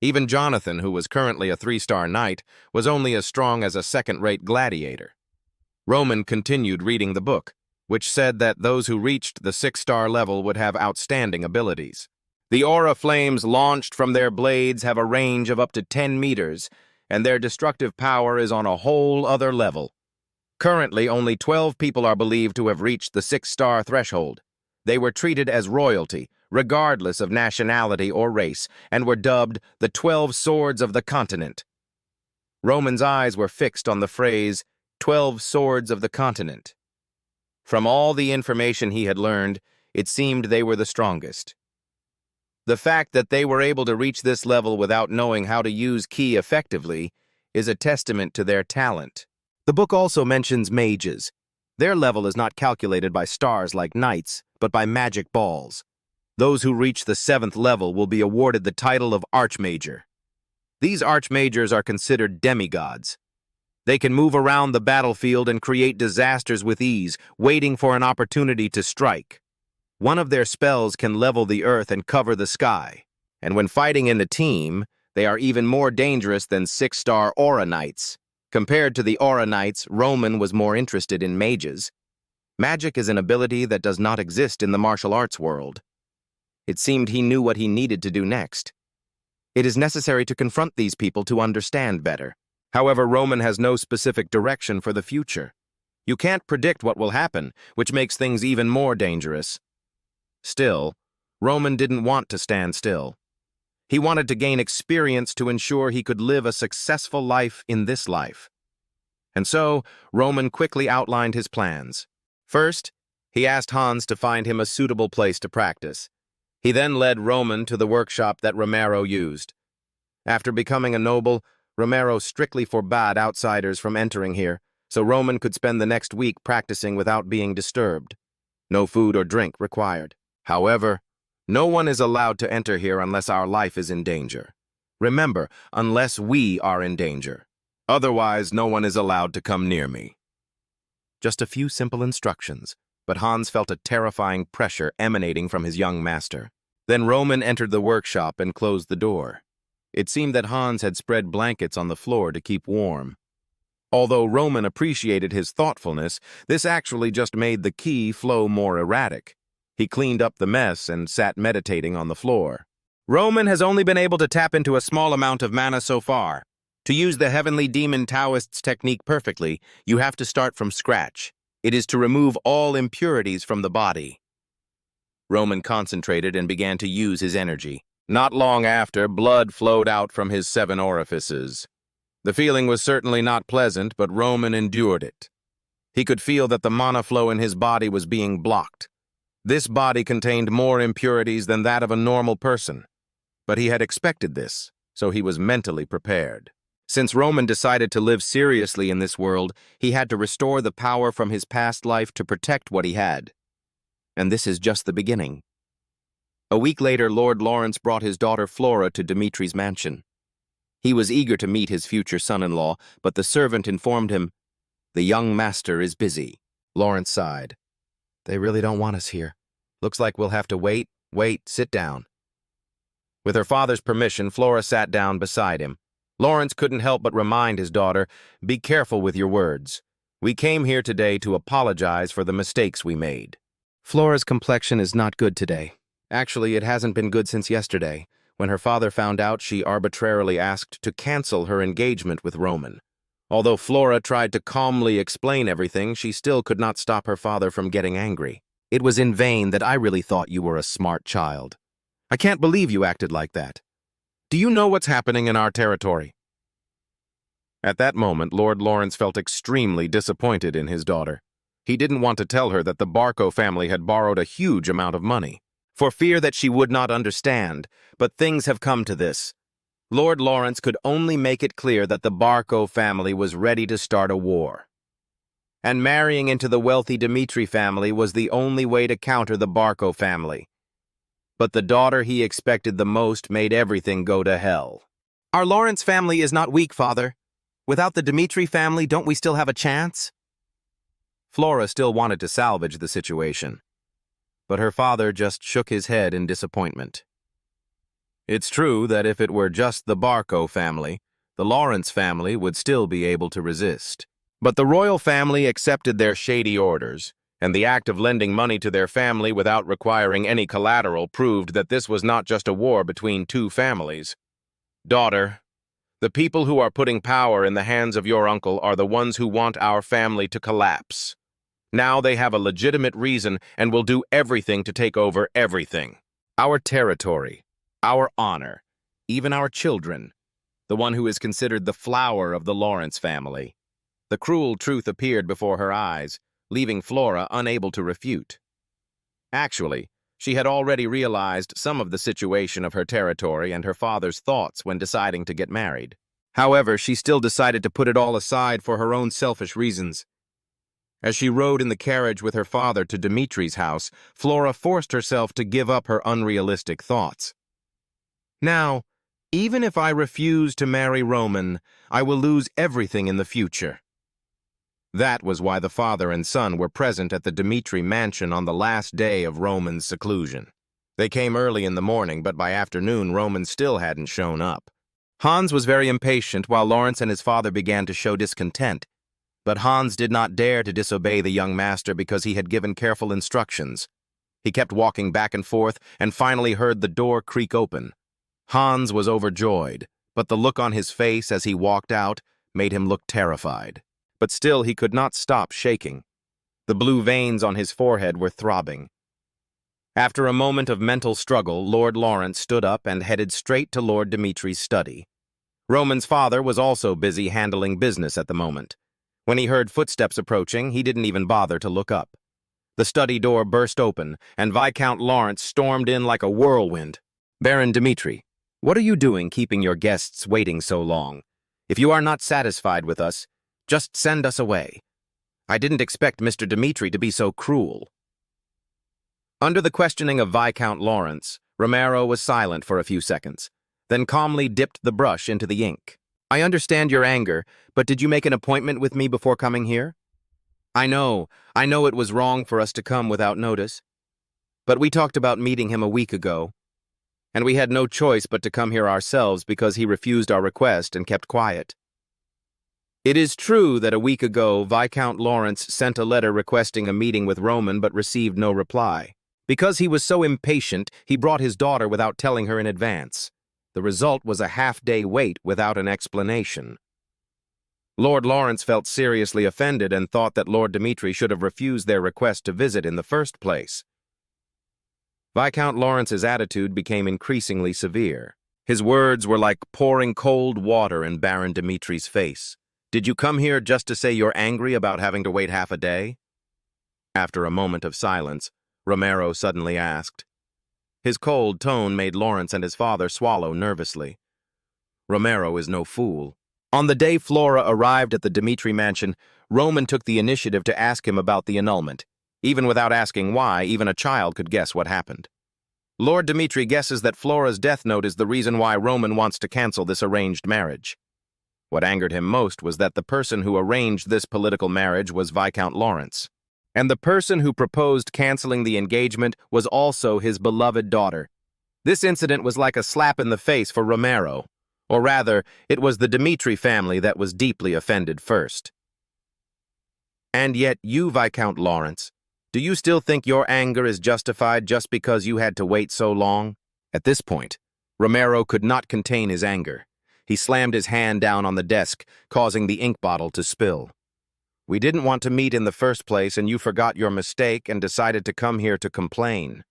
Even Jonathan, who was currently a 3-star knight, was only as strong as a second-rate gladiator. Roman continued reading the book, which said that those who reached the 6-star level would have outstanding abilities. The aura flames launched from their blades have a range of up to 10 meters, and their destructive power is on a whole other level. Currently, only 12 people are believed to have reached the 6-star threshold. They were treated as royalty, regardless of nationality or race, and were dubbed the 12 Swords of the Continent. Roman's eyes were fixed on the phrase, 12 Swords of the Continent. From all the information he had learned, it seemed they were the strongest. The fact that they were able to reach this level without knowing how to use ki effectively is a testament to their talent. The book also mentions mages. Their level is not calculated by stars like knights, but by magic balls. Those who reach the 7th level will be awarded the title of Archmajor. These Archmajors are considered demigods. They can move around the battlefield and create disasters with ease, waiting for an opportunity to strike. One of their spells can level the earth and cover the sky. And when fighting in a team, they are even more dangerous than 6-star aura knights. Compared to the aura knights, Roman was more interested in mages. Magic is an ability that does not exist in the martial arts world. It seemed he knew what he needed to do next. It is necessary to confront these people to understand better. However, Roman has no specific direction for the future. You can't predict what will happen, which makes things even more dangerous. Still, Roman didn't want to stand still. He wanted to gain experience to ensure he could live a successful life in this life. And so, Roman quickly outlined his plans. First, he asked Hans to find him a suitable place to practice. He then led Roman to the workshop that Romero used. After becoming a noble, Romero strictly forbade outsiders from entering here, so Roman could spend the next week practicing without being disturbed. No food or drink required. However, no one is allowed to enter here unless our life is in danger. Remember, unless we are in danger. Otherwise, no one is allowed to come near me. Just a few simple instructions, but Hans felt a terrifying pressure emanating from his young master. Then Roman entered the workshop and closed the door. It seemed that Hans had spread blankets on the floor to keep warm. Although Roman appreciated his thoughtfulness, this actually just made the ki flow more erratic. He cleaned up the mess and sat meditating on the floor. Roman has only been able to tap into a small amount of mana so far. To use the Heavenly Demon Taoist's technique perfectly, you have to start from scratch. It is to remove all impurities from the body. Roman concentrated and began to use his energy. Not long after, blood flowed out from his 7 orifices. The feeling was certainly not pleasant, but Roman endured it. He could feel that the mana flow in his body was being blocked. This body contained more impurities than that of a normal person. But he had expected this, so he was mentally prepared. Since Roman decided to live seriously in this world, he had to restore the power from his past life to protect what he had. And this is just the beginning. A week later, Lord Lawrence brought his daughter Flora to Dmitri's mansion. He was eager to meet his future son-in-law, but the servant informed him, "The young master is busy." Lawrence sighed. "They really don't want us here. Looks like we'll have to wait, sit down." With her father's permission, Flora sat down beside him. Lawrence couldn't help but remind his daughter, "Be careful with your words. We came here today to apologize for the mistakes we made." Flora's complexion is not good today. Actually, it hasn't been good since yesterday. When her father found out, she arbitrarily asked to cancel her engagement with Roman. Although Flora tried to calmly explain everything, she still could not stop her father from getting angry. "It was in vain that I really thought you were a smart child. I can't believe you acted like that. Do you know what's happening in our territory?" At that moment, Lord Lawrence felt extremely disappointed in his daughter. He didn't want to tell her that the Barco family had borrowed a huge amount of money, for fear that she would not understand, but things have come to this. Lord Lawrence could only make it clear that the Barco family was ready to start a war. And marrying into the wealthy Dmitri family was the only way to counter the Barco family. but the daughter he expected the most made everything go to hell. Our Lawrence family is not weak, father. Without the Dmitri family, don't we still have a chance? Flora still wanted to salvage the situation, but her father just shook his head in disappointment. It's true that if it were just the Barco family, the Lawrence family would still be able to resist. But the royal family accepted their shady orders, and the act of lending money to their family without requiring any collateral proved that this was not just a war between two families. Daughter, the people who are putting power in the hands of your uncle are the ones who want our family to collapse. Now they have a legitimate reason and will do everything to take over everything. Our territory, our honor, even our children, the one who is considered the flower of the Lawrence family. The cruel truth appeared before her eyes, leaving Flora unable to refute. Actually, she had already realized some of the situation of her territory and her father's thoughts when deciding to get married. However, she still decided to put it all aside for her own selfish reasons. As she rode in the carriage with her father to Dmitri's house, Flora forced herself to give up her unrealistic thoughts. Now, even if I refuse to marry Roman, I will lose everything in the future. That was why the father and son were present at the Dmitri mansion on the last day of Roman's seclusion. They came early in the morning, but by afternoon Roman still hadn't shown up. Hans was very impatient while Lawrence and his father began to show discontent. But Hans did not dare to disobey the young master because he had given careful instructions. He kept walking back and forth and finally heard the door creak open. Hans was overjoyed, but the look on his face as he walked out made him look terrified. But still he could not stop shaking. The blue veins on his forehead were throbbing. After a moment of mental struggle, Lord Lawrence stood up and headed straight to Lord Dmitri's study. Roman's father was also busy handling business at the moment. When he heard footsteps approaching, he didn't even bother to look up. The study door burst open, and Viscount Lawrence stormed in like a whirlwind. Baron Dmitri, what are you doing keeping your guests waiting so long? If you are not satisfied with us, just send us away. I didn't expect Mr. Dmitri to be so cruel. Under the questioning of Viscount Lawrence, Romero was silent for a few seconds, then calmly dipped the brush into the ink. I understand your anger, but did you make an appointment with me before coming here? I know it was wrong for us to come without notice. But we talked about meeting him a week ago, and we had no choice but to come here ourselves because he refused our request and kept quiet. It is true that a week ago, Viscount Lawrence sent a letter requesting a meeting with Roman but received no reply. Because he was so impatient, he brought his daughter without telling her in advance. The result was a half-day wait without an explanation. Lord Lawrence felt seriously offended and thought that Lord Dmitri should have refused their request to visit in the first place. Viscount Lawrence's attitude became increasingly severe. His words were like pouring cold water in Baron Dmitri's face. Did you come here just to say you're angry about having to wait half a day? After a moment of silence, Romero suddenly asked. His cold tone made Lawrence and his father swallow nervously. Romero is no fool. On the day Flora arrived at the Dmitri mansion, Roman took the initiative to ask him about the annulment. Even without asking why, even a child could guess what happened. Lord Dmitri guesses that Flora's death note is the reason why Roman wants to cancel this arranged marriage. What angered him most was that the person who arranged this political marriage was Viscount Lawrence. And the person who proposed canceling the engagement was also his beloved daughter. This incident was like a slap in the face for Romero. Or rather, it was the Dmitri family that was deeply offended first. And yet you, Viscount Lawrence, do you still think your anger is justified just because you had to wait so long? At this point, Romero could not contain his anger. He slammed his hand down on the desk, causing the ink bottle to spill. We didn't want to meet in the first place, and you forgot your mistake and decided to come here to complain.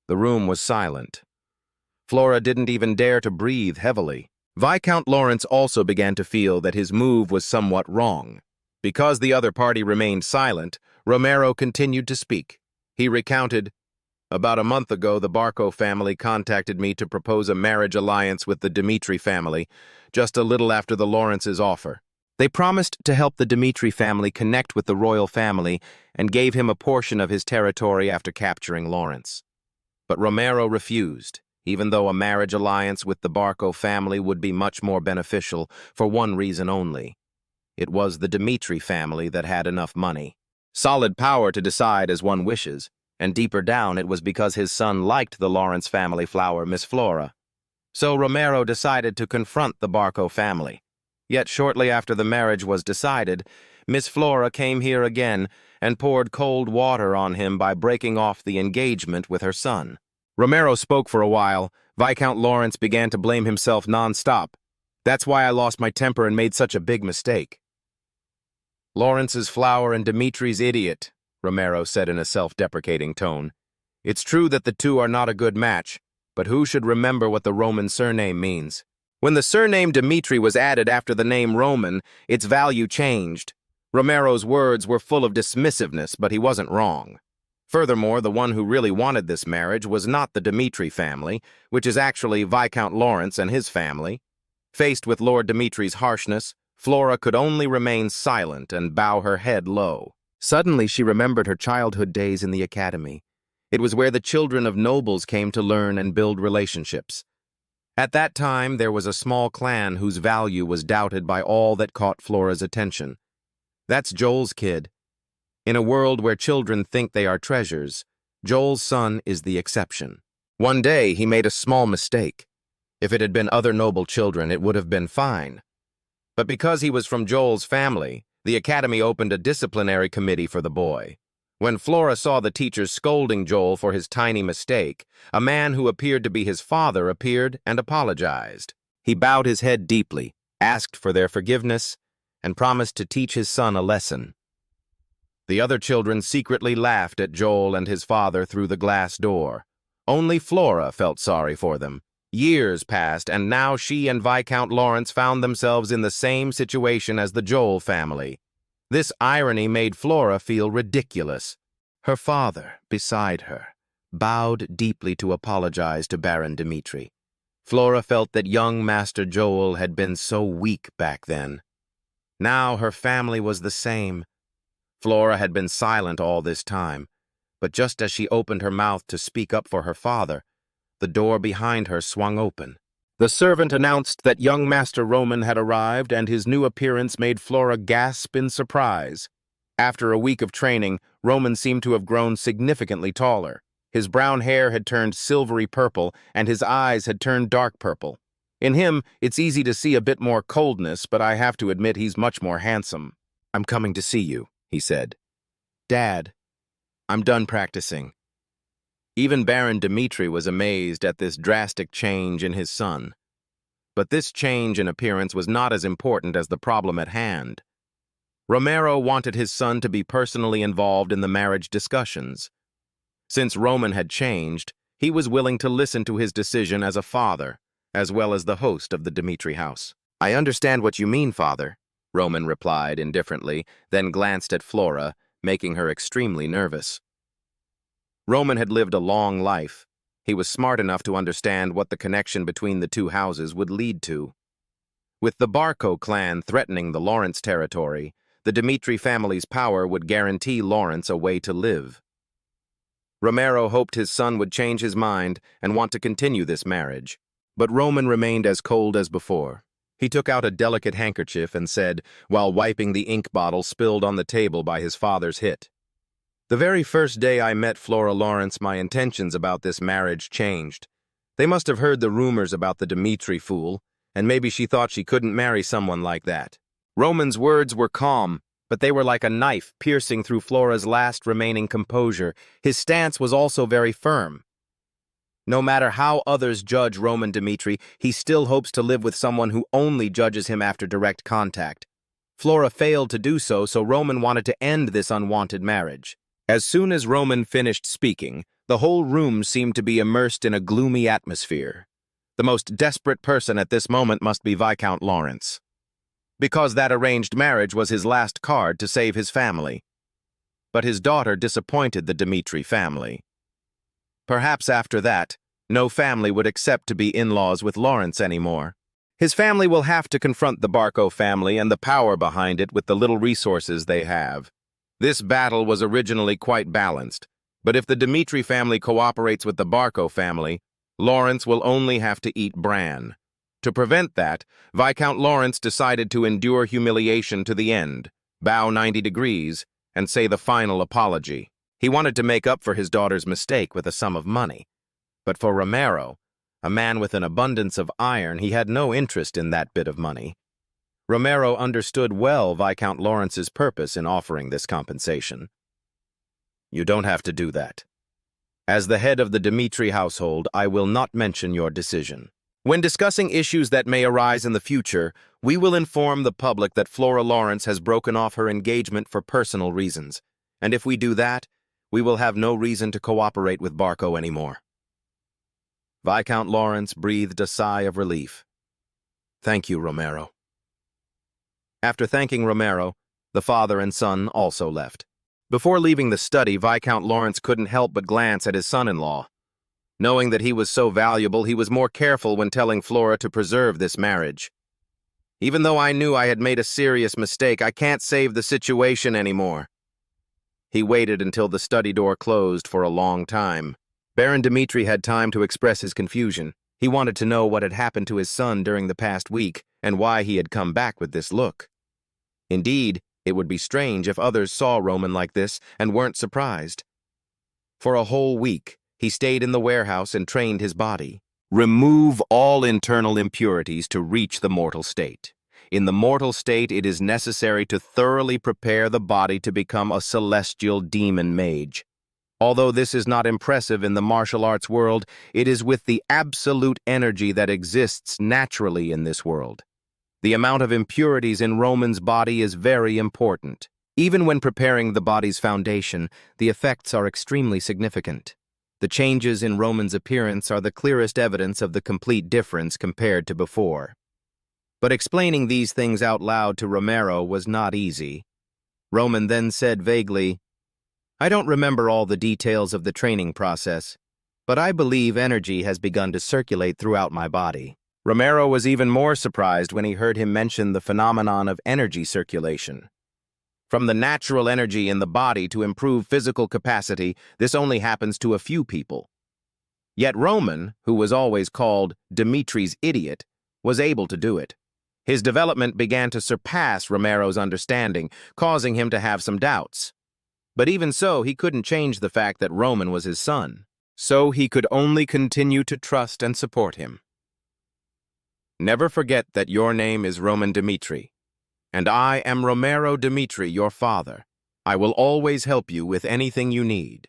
The room was silent. Flora didn't even dare to breathe heavily. Viscount Lawrence also began to feel that his move was somewhat wrong. Because the other party remained silent, Romero continued to speak. He recounted, "About a month ago, the Barco family contacted me to propose a marriage alliance with the Dmitri family, just a little after the Lawrence's offer. They promised to help the Dmitri family connect with the royal family and gave him a portion of his territory after capturing Lawrence. But Romero refused, even though a marriage alliance with the Barco family would be much more beneficial for one reason only. It was the Dmitri family that had enough money. Solid power to decide as one wishes, and deeper down it was because his son liked the Lawrence family flower, Miss Flora. So Romero decided to confront the Barco family. Yet shortly after the marriage was decided, Miss Flora came here again and poured cold water on him by breaking off the engagement with her son. Romero spoke for a while. Viscount Lawrence began to blame himself non-stop. That's why I lost my temper and made such a big mistake. Lawrence's flower and Dmitri's idiot, Romero said in a self-deprecating tone. It's true that the two are not a good match, but who should remember what the Roman surname means? When the surname Dmitri was added after the name Roman, its value changed. Romero's words were full of dismissiveness, but he wasn't wrong. Furthermore, the one who really wanted this marriage was not the Dmitri family, which is actually Viscount Lawrence and his family. Faced with Lord Dmitri's harshness, Flora could only remain silent and bow her head low. Suddenly she remembered her childhood days in the academy. It was where the children of nobles came to learn and build relationships. At that time, there was a small clan whose value was doubted by all that caught Flora's attention. That's Joel's kid. In a world where children think they are treasures, Joel's son is the exception. One day, he made a small mistake. If it had been other noble children, it would have been fine. But because he was from Joel's family, the academy opened a disciplinary committee for the boy. When Flora saw the teachers scolding Joel for his tiny mistake, a man who appeared to be his father appeared and apologized. He bowed his head deeply, asked for their forgiveness, and promised to teach his son a lesson. The other children secretly laughed at Joel and his father through the glass door. Only Flora felt sorry for them. Years passed, and now she and Viscount Lawrence found themselves in the same situation as the Joel family. This irony made Flora feel ridiculous. Her father, beside her, bowed deeply to apologize to Baron Dmitri. Flora felt that young Master Joel had been so weak back then. Now her family was the same. Flora had been silent all this time, but just as she opened her mouth to speak up for her father, the door behind her swung open. The servant announced that young Master Roman had arrived, and his new appearance made Flora gasp in surprise. After a week of training, Roman seemed to have grown significantly taller. His brown hair had turned silvery purple, and his eyes had turned dark purple. In him, it's easy to see a bit more coldness, but I have to admit he's much more handsome. "I'm coming to see you," he said. "Dad, I'm done practicing." Even Baron Dmitri was amazed at this drastic change in his son. But this change in appearance was not as important as the problem at hand. Romero wanted his son to be personally involved in the marriage discussions. Since Roman had changed, he was willing to listen to his decision as a father, as well as the host of the Dmitri house. "I understand what you mean, father," Roman replied indifferently, then glanced at Flora, making her extremely nervous. Roman had lived a long life. He was smart enough to understand what the connection between the two houses would lead to. With the Barco clan threatening the Lawrence territory, the Dmitri family's power would guarantee Lawrence a way to live. Romero hoped his son would change his mind and want to continue this marriage, but Roman remained as cold as before. He took out a delicate handkerchief and said, while wiping the ink bottle spilled on the table by his father's hit, "The very first day I met Flora Lawrence, my intentions about this marriage changed. They must have heard the rumors about the Dmitri fool, and maybe she thought she couldn't marry someone like that." Roman's words were calm, but they were like a knife piercing through Flora's last remaining composure. His stance was also very firm. No matter how others judge Roman Dmitri, he still hopes to live with someone who only judges him after direct contact. Flora failed to do so, so Roman wanted to end this unwanted marriage. As soon as Roman finished speaking, the whole room seemed to be immersed in a gloomy atmosphere. The most desperate person at this moment must be Viscount Lawrence, because that arranged marriage was his last card to save his family. But his daughter disappointed the Dmitri family. Perhaps after that, no family would accept to be in-laws with Lawrence anymore. His family will have to confront the Barco family and the power behind it with the little resources they have. This battle was originally quite balanced. But if the Dmitri family cooperates with the Barco family, Lawrence will only have to eat bran. To prevent that, Viscount Lawrence decided to endure humiliation to the end, bow 90 degrees, and say the final apology. He wanted to make up for his daughter's mistake with a sum of money. But for Romero, a man with an abundance of iron, he had no interest in that bit of money. Romero understood well Viscount Lawrence's purpose in offering this compensation. You don't have to do that. As the head of the Dmitri household, I will not mention your decision. When discussing issues that may arise in the future, we will inform the public that Flora Lawrence has broken off her engagement for personal reasons, and if we do that, we will have no reason to cooperate with Barco anymore. Viscount Lawrence breathed a sigh of relief. Thank you, Romero. After thanking Romero, the father and son also left. Before leaving the study, Viscount Lawrence couldn't help but glance at his son-in-law. Knowing that he was so valuable, he was more careful when telling Flora to preserve this marriage. Even though I knew I had made a serious mistake, I can't save the situation anymore. He waited until the study door closed for a long time. Baron Dmitri had time to express his confusion. He wanted to know what had happened to his son during the past week and why he had come back with this look. Indeed, it would be strange if others saw Roman like this and weren't surprised. For a whole week, he stayed in the warehouse and trained his body. Remove all internal impurities to reach the mortal state. In the mortal state, it is necessary to thoroughly prepare the body to become a celestial demon mage. Although this is not impressive in the martial arts world, it is with the absolute energy that exists naturally in this world. The amount of impurities in Roman's body is very important. Even when preparing the body's foundation, the effects are extremely significant. The changes in Roman's appearance are the clearest evidence of the complete difference compared to before. But explaining these things out loud to Romero was not easy. Roman then said vaguely, I don't remember all the details of the training process, but I believe energy has begun to circulate throughout my body. Romero was even more surprised when he heard him mention the phenomenon of energy circulation. From the natural energy in the body to improve physical capacity, this only happens to a few people. Yet Roman, who was always called Dimitri's idiot, was able to do it. His development began to surpass Romero's understanding, causing him to have some doubts. But even so, he couldn't change the fact that Roman was his son. So he could only continue to trust and support him. Never forget that your name is Roman Dmitri, and I am Romero Dmitri, your father. I will always help you with anything you need.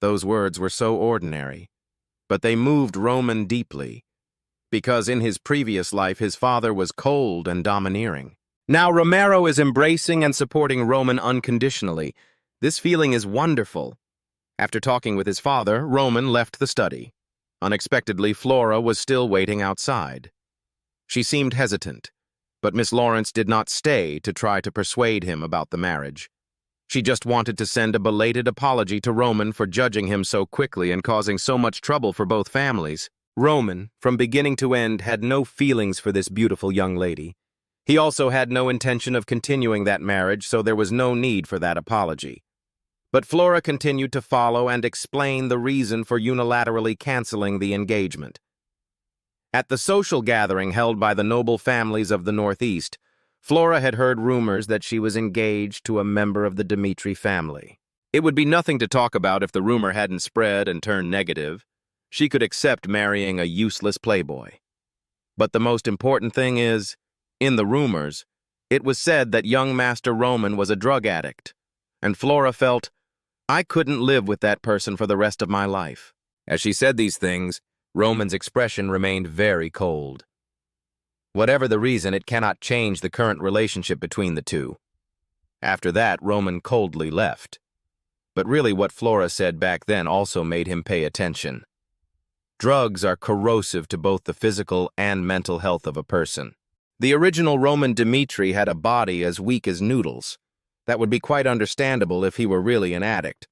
Those words were so ordinary, but they moved Roman deeply, because in his previous life his father was cold and domineering. Now Romero is embracing and supporting Roman unconditionally. This feeling is wonderful. After talking with his father, Roman left the study. Unexpectedly, Flora was still waiting outside. She seemed hesitant, but Miss Lawrence did not stay to try to persuade him about the marriage. She just wanted to send a belated apology to Roman for judging him so quickly and causing so much trouble for both families. Roman, from beginning to end, had no feelings for this beautiful young lady. He also had no intention of continuing that marriage, so there was no need for that apology. But Flora continued to follow and explain the reason for unilaterally canceling the engagement. At the social gathering held by the noble families of the Northeast, Flora had heard rumors that she was engaged to a member of the Dmitri family. It would be nothing to talk about if the rumor hadn't spread and turned negative. She could accept marrying a useless playboy. But the most important thing is, in the rumors, it was said that young Master Roman was a drug addict, and Flora felt, I couldn't live with that person for the rest of my life. As she said these things, Roman's expression remained very cold. Whatever the reason, it cannot change the current relationship between the two. After that, Roman coldly left. But really what Flora said back then also made him pay attention. Drugs are corrosive to both the physical and mental health of a person. The original Roman Dmitri had a body as weak as noodles. That would be quite understandable if he were really an addict.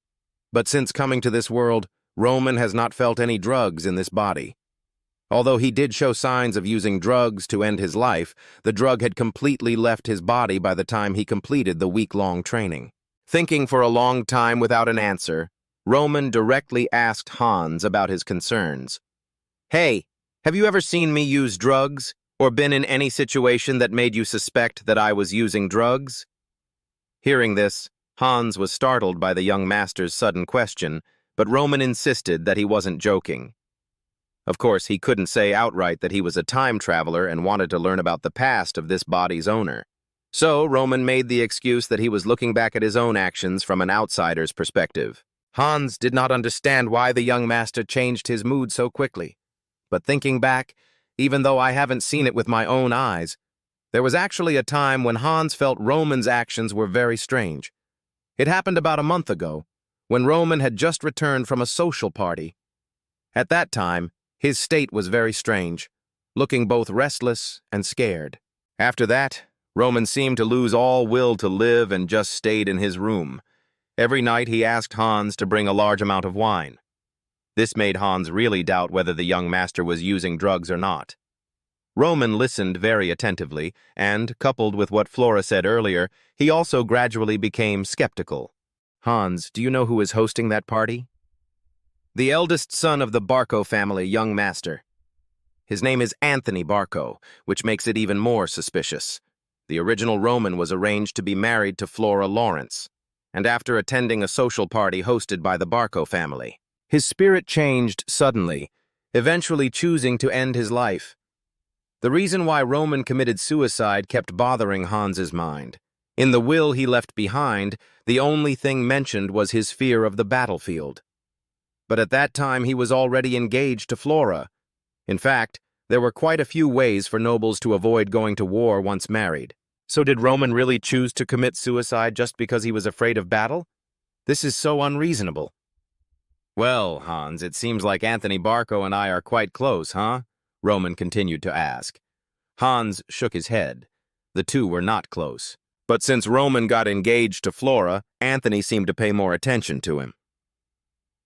But since coming to this world, Roman has not felt any drugs in this body. Although he did show signs of using drugs to end his life, the drug had completely left his body by the time he completed the week-long training. Thinking for a long time without an answer, Roman directly asked Hans about his concerns. "Hey, have you ever seen me use drugs, or been in any situation that made you suspect that I was using drugs?" Hearing this, Hans was startled by the young master's sudden question, but Roman insisted that he wasn't joking. Of course, he couldn't say outright that he was a time traveler and wanted to learn about the past of this body's owner. So Roman made the excuse that he was looking back at his own actions from an outsider's perspective. Hans did not understand why the young master changed his mood so quickly. But thinking back, even though I haven't seen it with my own eyes, there was actually a time when Hans felt Roman's actions were very strange. It happened about a month ago, when Roman had just returned from a social party. At that time, his state was very strange, looking both restless and scared. After that, Roman seemed to lose all will to live and just stayed in his room. Every night he asked Hans to bring a large amount of wine. This made Hans really doubt whether the young master was using drugs or not. Roman listened very attentively, and, coupled with what Flora said earlier, he also gradually became skeptical. "Hans, do you know who is hosting that party?" "The eldest son of the Barco family, young master. His name is Anthony Barco, which makes it even more suspicious. The original Roman was arranged to be married to Flora Lawrence, and after attending a social party hosted by the Barco family, his spirit changed suddenly, eventually choosing to end his life. The reason why Roman committed suicide kept bothering Hans's mind. In the will he left behind, the only thing mentioned was his fear of the battlefield. But at that time he was already engaged to Flora. In fact, there were quite a few ways for nobles to avoid going to war once married. So did Roman really choose to commit suicide just because he was afraid of battle? This is so unreasonable." "Well, Hans, it seems like Anthony Barco and I are quite close, huh?" Roman continued to ask. Hans shook his head. The two were not close. But since Roman got engaged to Flora, Anthony seemed to pay more attention to him.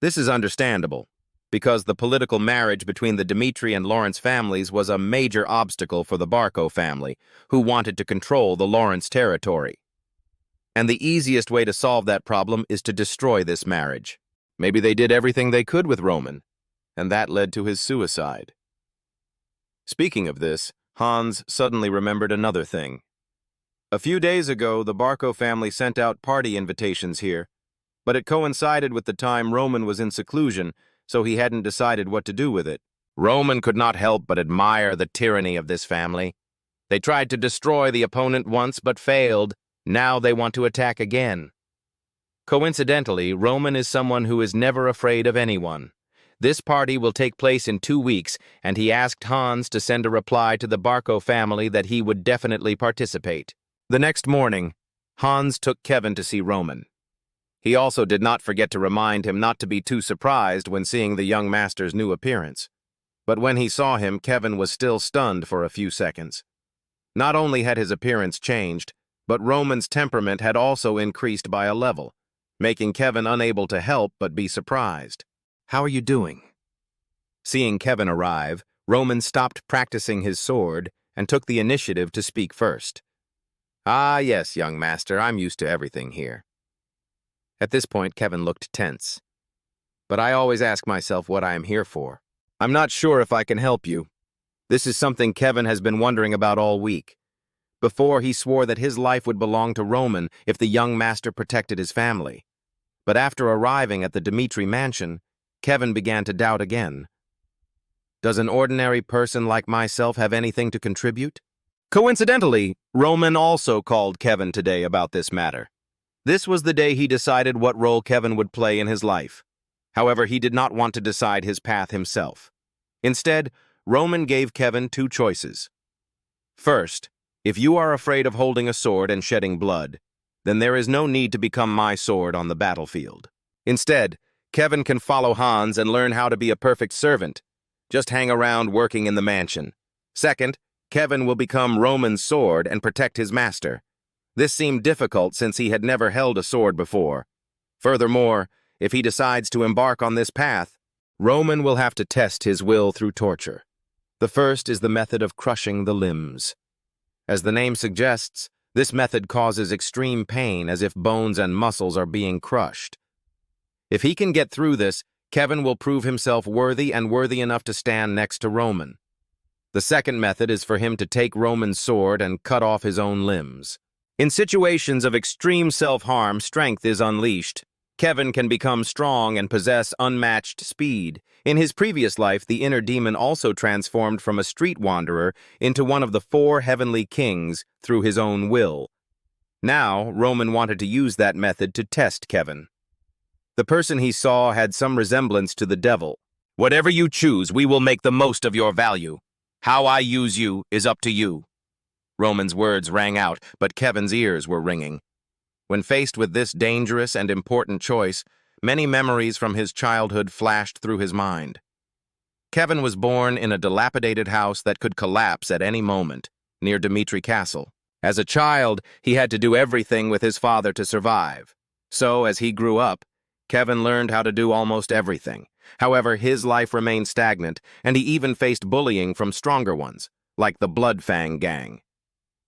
This is understandable, because the political marriage between the Dmitri and Lawrence families was a major obstacle for the Barco family, who wanted to control the Lawrence territory. And the easiest way to solve that problem is to destroy this marriage. Maybe they did everything they could with Roman, and that led to his suicide. Speaking of this, Hans suddenly remembered another thing. A few days ago, the Barco family sent out party invitations here, but it coincided with the time Roman was in seclusion, so he hadn't decided what to do with it. Roman could not help but admire the tyranny of this family. They tried to destroy the opponent once but failed. Now they want to attack again. Coincidentally, Roman is someone who is never afraid of anyone. This party will take place in 2 weeks, and he asked Hans to send a reply to the Barco family that he would definitely participate. The next morning, Hans took Kevin to see Roman. He also did not forget to remind him not to be too surprised when seeing the young master's new appearance. But when he saw him, Kevin was still stunned for a few seconds. Not only had his appearance changed, but Roman's temperament had also increased by a level, making Kevin unable to help but be surprised. "How are you doing?" Seeing Kevin arrive, Roman stopped practicing his sword and took the initiative to speak first. "Ah, yes, young master, I'm used to everything here." At this point, Kevin looked tense. "But I always ask myself what I am here for. I'm not sure if I can help you." This is something Kevin has been wondering about all week. Before, he swore that his life would belong to Roman if the young master protected his family. But after arriving at the Dmitri mansion, Kevin began to doubt again. Does an ordinary person like myself have anything to contribute? Coincidentally, Roman also called Kevin today about this matter. This was the day he decided what role Kevin would play in his life. However, he did not want to decide his path himself. Instead, Roman gave Kevin 2 choices. First, if you are afraid of holding a sword and shedding blood, then there is no need to become my sword on the battlefield. Instead, Kevin can follow Hans and learn how to be a perfect servant. Just hang around working in the mansion. Second, Kevin will become Roman's sword and protect his master. This seemed difficult since he had never held a sword before. Furthermore, if he decides to embark on this path, Roman will have to test his will through torture. The first is the method of crushing the limbs. As the name suggests, this method causes extreme pain as if bones and muscles are being crushed. If he can get through this, Kevin will prove himself worthy and worthy enough to stand next to Roman. The second method is for him to take Roman's sword and cut off his own limbs. In situations of extreme self-harm, strength is unleashed. Kevin can become strong and possess unmatched speed. In his previous life, the inner demon also transformed from a street wanderer into one of the 4 heavenly kings through his own will. Now, Roman wanted to use that method to test Kevin. The person he saw had some resemblance to the devil. "Whatever you choose, we will make the most of your value. How I use you is up to you." Roman's words rang out, but Kevin's ears were ringing. When faced with this dangerous and important choice, many memories from his childhood flashed through his mind. Kevin was born in a dilapidated house that could collapse at any moment, near Dmitri Castle. As a child, he had to do everything with his father to survive. So, as he grew up, Kevin learned how to do almost everything. However, his life remained stagnant, and he even faced bullying from stronger ones, like the Fang gang.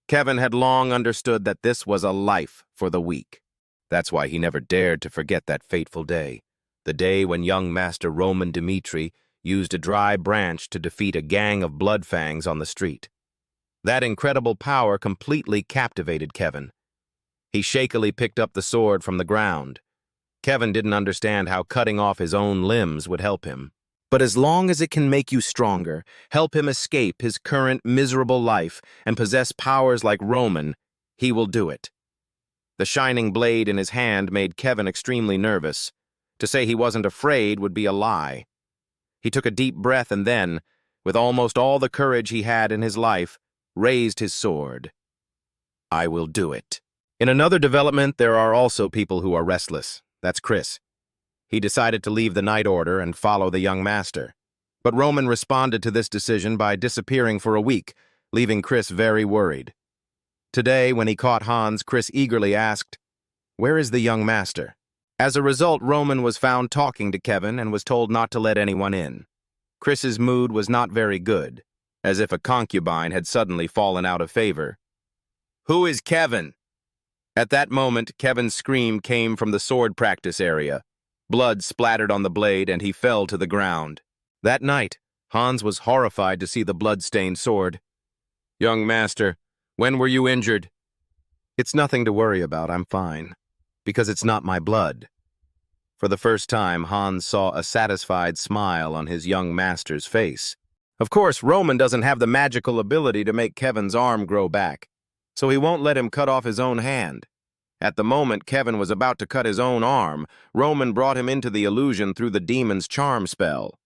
Kevin had long understood that this was a life for the weak. That's why he never dared to forget that fateful day, the day when young Master Roman Dmitri used a dry branch to defeat a gang of bloodfangs on the street. That incredible power completely captivated Kevin. He shakily picked up the sword from the ground. Kevin didn't understand how cutting off his own limbs would help him. But as long as it can make you stronger, help him escape his current miserable life, and possess powers like Roman, he will do it. The shining blade in his hand made Kevin extremely nervous. To say he wasn't afraid would be a lie. He took a deep breath and then, with almost all the courage he had in his life, raised his sword. "I will do it." In another development, there are also people who are restless. That's Chris. He decided to leave the Night Order and follow the young master. But Roman responded to this decision by disappearing for a week, leaving Chris very worried. Today, when he caught Hans, Chris eagerly asked, "Where is the young master?" As a result, Roman was found talking to Kevin and was told not to let anyone in. Chris's mood was not very good, as if a concubine had suddenly fallen out of favor. "Who is Kevin?" At that moment, Kevin's scream came from the sword practice area. Blood splattered on the blade and he fell to the ground. That night, Hans was horrified to see the blood-stained sword. "Young master, when were you injured?" "It's nothing to worry about, I'm fine. Because it's not my blood." For the first time, Hans saw a satisfied smile on his young master's face. Of course, Roman doesn't have the magical ability to make Kevin's arm grow back, so he won't let him cut off his own hand. At the moment Kevin was about to cut his own arm, Roman brought him into the illusion through the demon's charm spell.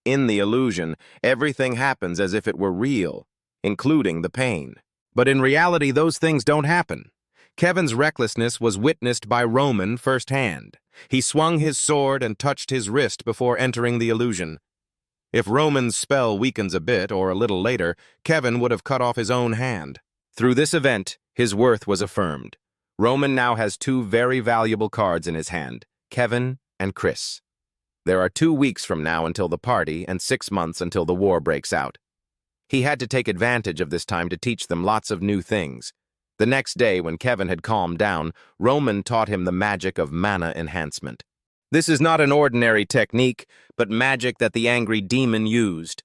In the illusion, everything happens as if it were real, including the pain. But in reality, those things don't happen. Kevin's recklessness was witnessed by Roman firsthand. He swung his sword and touched his wrist before entering the illusion. If Roman's spell weakens a bit or a little later, Kevin would have cut off his own hand. Through this event, his worth was affirmed. Roman now has 2 very valuable cards in his hand, Kevin and Chris. There are 2 weeks from now until the party and 6 months until the war breaks out. He had to take advantage of this time to teach them lots of new things. The next day, when Kevin had calmed down, Roman taught him the magic of mana enhancement. This is not an ordinary technique, but magic that the angry demon used.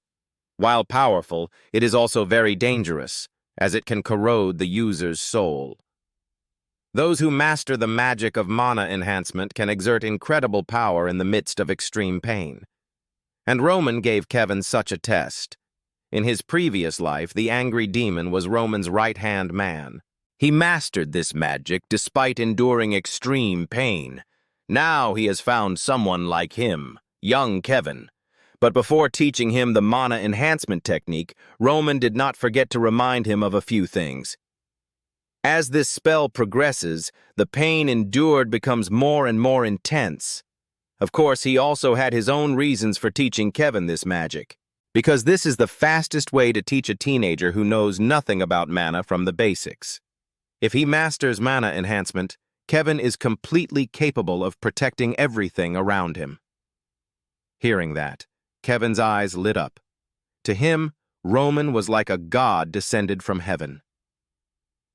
While powerful, it is also very dangerous, as it can corrode the user's soul. Those who master the magic of mana enhancement can exert incredible power in the midst of extreme pain. And Roman gave Kevin such a test. In his previous life, the angry demon was Roman's right-hand man. He mastered this magic despite enduring extreme pain. Now he has found someone like him, young Kevin. But before teaching him the mana enhancement technique, Roman did not forget to remind him of a few things. As this spell progresses, the pain endured becomes more and more intense. Of course, he also had his own reasons for teaching Kevin this magic, because this is the fastest way to teach a teenager who knows nothing about mana from the basics. If he masters mana enhancement, Kevin is completely capable of protecting everything around him. Hearing that, Kevin's eyes lit up. To him, Roman was like a god descended from heaven.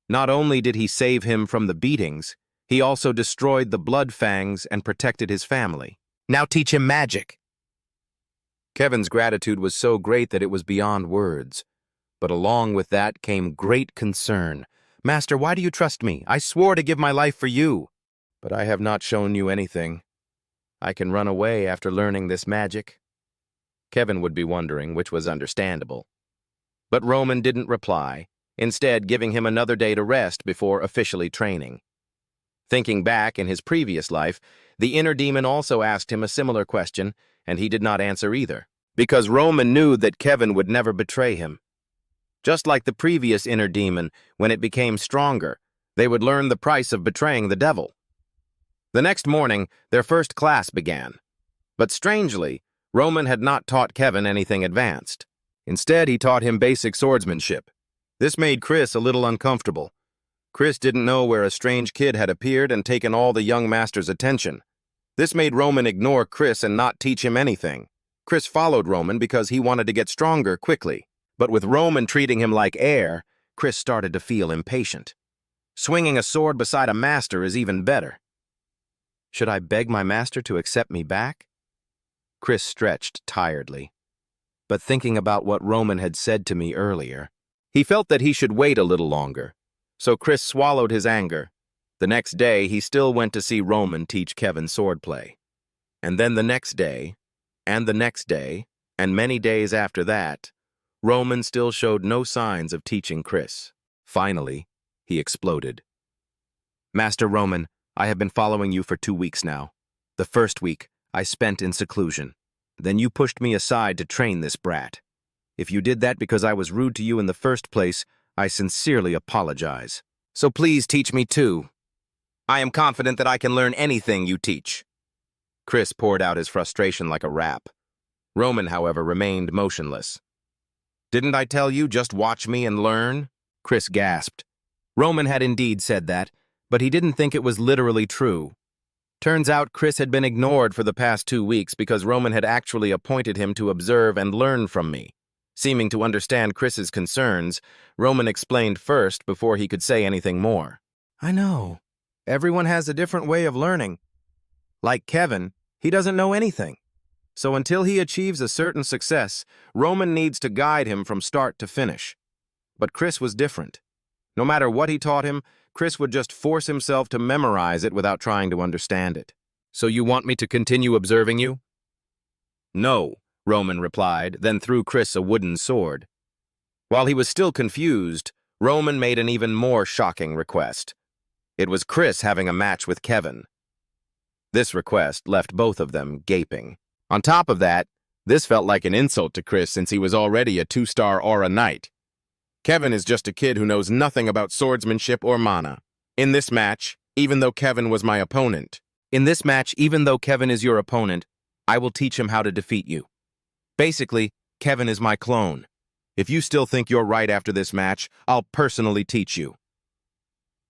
Not only did he save him from the beatings, he also destroyed the blood fangs and protected his family. Now teach him magic." Kevin's gratitude was so great that it was beyond words. But along with that came great concern. "Master, why do you trust me? I swore to give my life for you. But I have not shown you anything. I can run away after learning this magic." Kevin would be wondering, which was understandable. But Roman didn't reply, instead giving him another day to rest before officially training. Thinking back in his previous life, the inner demon also asked him a similar question, and he did not answer either, because Roman knew that Kevin would never betray him. Just like the previous inner demon, when it became stronger, they would learn the price of betraying the devil. The next morning, their first class began. But strangely, Roman had not taught Kevin anything advanced. Instead, he taught him basic swordsmanship. This made Chris a little uncomfortable. Chris didn't know where a strange kid had appeared and taken all the young master's attention. This made Roman ignore Chris and not teach him anything. Chris followed Roman because he wanted to get stronger quickly. But with Roman treating him like air, Chris started to feel impatient. Swinging a sword beside a master is even better. Should I beg my master to accept me back? Chris stretched tiredly. But thinking about what Roman had said to me earlier, he felt that he should wait a little longer. So Chris swallowed his anger. The next day, he still went to see Roman teach Kevin swordplay. And then the next day, and the next day, and many days after that, Roman still showed no signs of teaching Chris. Finally, he exploded. "Master Roman, I have been following you for 2 weeks now. The first week, I spent in seclusion. Then you pushed me aside to train this brat. If you did that because I was rude to you in the first place, I sincerely apologize. So please teach me too. I am confident that I can learn anything you teach." Chris poured out his frustration like a rap. Roman, however, remained motionless. "Didn't I tell you, just watch me and learn?" Chris gasped. Roman had indeed said that, but he didn't think it was literally true. Turns out Chris had been ignored for the past 2 weeks because Roman had actually appointed him to observe and learn from me. Seeming to understand Chris's concerns, Roman explained first before he could say anything more. "I know. Everyone has a different way of learning. Like Kevin, he doesn't know anything. So until he achieves a certain success, Roman needs to guide him from start to finish. But Chris was different. No matter what he taught him, Chris would just force himself to memorize it without trying to understand it. So you want me to continue observing you?" "No," Roman replied, then threw Chris a wooden sword. While he was still confused, Roman made an even more shocking request. It was Chris having a match with Kevin. This request left both of them gaping. On top of that, this felt like an insult to Chris since he was already a 2-star aura knight. Kevin is just a kid who knows nothing about swordsmanship or mana. In this match, even though Kevin was my opponent, I will teach him how to defeat you. Basically, Kevin is my clone. If you still think you're right after this match, I'll personally teach you."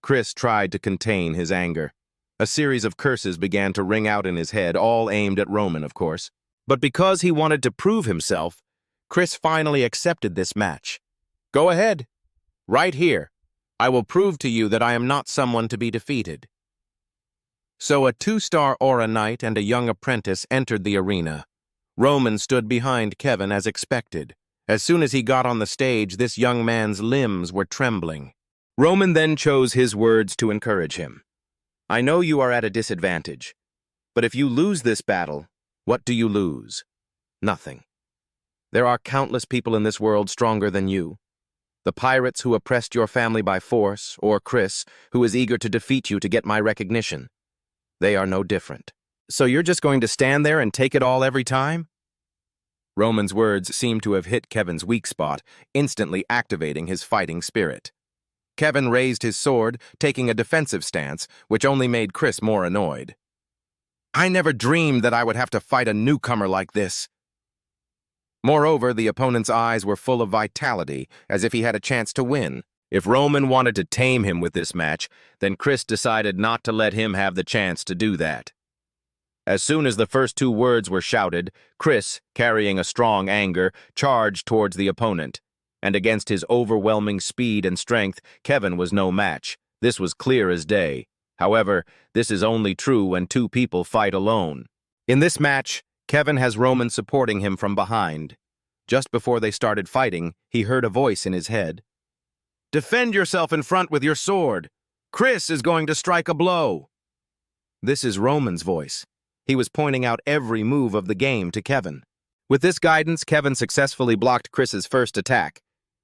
Chris tried to contain his anger. A series of curses began to ring out in his head, all aimed at Roman, of course. But because he wanted to prove himself, Chris finally accepted this match. "Go ahead. Right here. I will prove to you that I am not someone to be defeated." So a 2-star aura knight and a young apprentice entered the arena. Roman stood behind Kevin as expected. As soon as he got on the stage, this young man's limbs were trembling. Roman then chose his words to encourage him. "I know you are at a disadvantage, but if you lose this battle, what do you lose? Nothing. There are countless people in this world stronger than you. The pirates who oppressed your family by force, or Chris, who is eager to defeat you to get my recognition. They are no different. So you're just going to stand there and take it all every time?" Roman's words seemed to have hit Kevin's weak spot, instantly activating his fighting spirit. Kevin raised his sword, taking a defensive stance, which only made Chris more annoyed. "I never dreamed that I would have to fight a newcomer like this." Moreover, the opponent's eyes were full of vitality, as if he had a chance to win. If Roman wanted to tame him with this match, then Chris decided not to let him have the chance to do that. As soon as the first 2 words were shouted, Chris, carrying a strong anger, charged towards the opponent. And against his overwhelming speed and strength, Kevin was no match. This was clear as day. However, this is only true when 2 people fight alone. In this match, Kevin has Roman supporting him from behind. Just before they started fighting, he heard a voice in his head. "Defend yourself in front with your sword. Chris is going to strike a blow." This is Roman's voice. He was pointing out every move of the game to Kevin. With this guidance, Kevin successfully blocked Chris's first attack.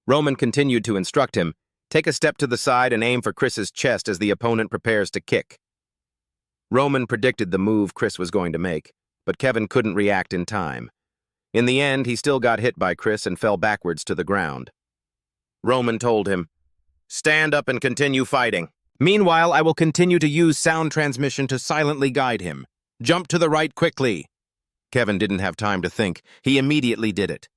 Roman continued to instruct him, "Take a step to the side and aim for Chris's chest as the opponent prepares to kick." Roman predicted the move Chris was going to make, but Kevin couldn't react in time. In the end, he still got hit by Chris and fell backwards to the ground. Roman told him, "Stand up and continue fighting. Meanwhile, I will continue to use sound transmission to silently guide him. Jump to the right quickly." Kevin didn't have time to think. He immediately did it.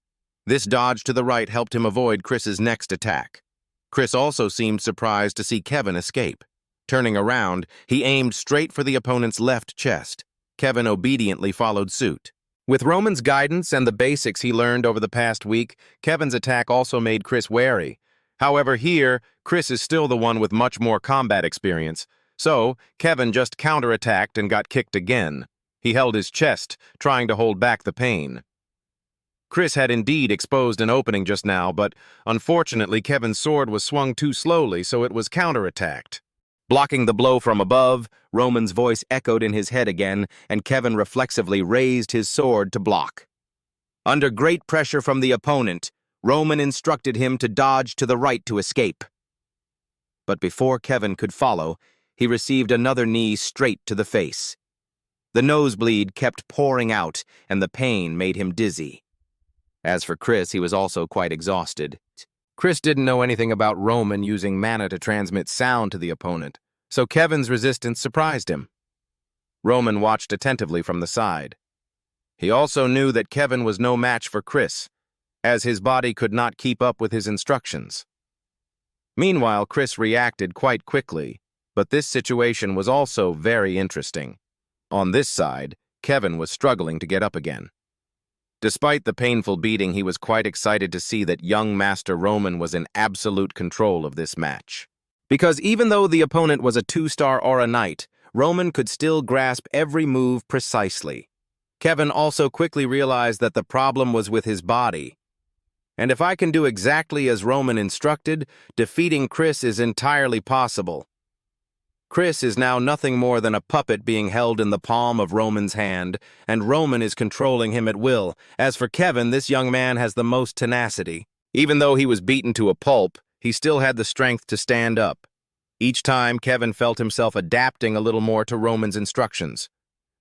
This dodge to the right helped him avoid Chris's next attack. Chris also seemed surprised to see Kevin escape. Turning around, he aimed straight for the opponent's left chest. Kevin obediently followed suit. With Roman's guidance and the basics he learned over the past week, Kevin's attack also made Chris wary. However, here, Chris is still the one with much more combat experience, so Kevin just counterattacked and got kicked again. He held his chest, trying to hold back the pain. Chris had indeed exposed an opening just now, but unfortunately Kevin's sword was swung too slowly, so it was counterattacked. Blocking the blow from above, Roman's voice echoed in his head again, and Kevin reflexively raised his sword to block. Under great pressure from the opponent, Roman instructed him to dodge to the right to escape. But before Kevin could follow, he received another knee straight to the face. The nosebleed kept pouring out, and the pain made him dizzy. As for Chris, he was also quite exhausted. Chris didn't know anything about Roman using mana to transmit sound to the opponent, so Kevin's resistance surprised him. Roman watched attentively from the side. He also knew that Kevin was no match for Chris, as his body could not keep up with his instructions. Meanwhile, Chris reacted quite quickly, but this situation was also very interesting. On this side, Kevin was struggling to get up again. Despite the painful beating, he was quite excited to see that young Master Roman was in absolute control of this match. Because even though the opponent was a 2-star or a knight, Roman could still grasp every move precisely. Kevin also quickly realized that the problem was with his body. And if I can do exactly as Roman instructed, defeating Chris is entirely possible. Chris is now nothing more than a puppet being held in the palm of Roman's hand, and Roman is controlling him at will. As for Kevin, this young man has the most tenacity. Even though he was beaten to a pulp, he still had the strength to stand up. Each time, Kevin felt himself adapting a little more to Roman's instructions.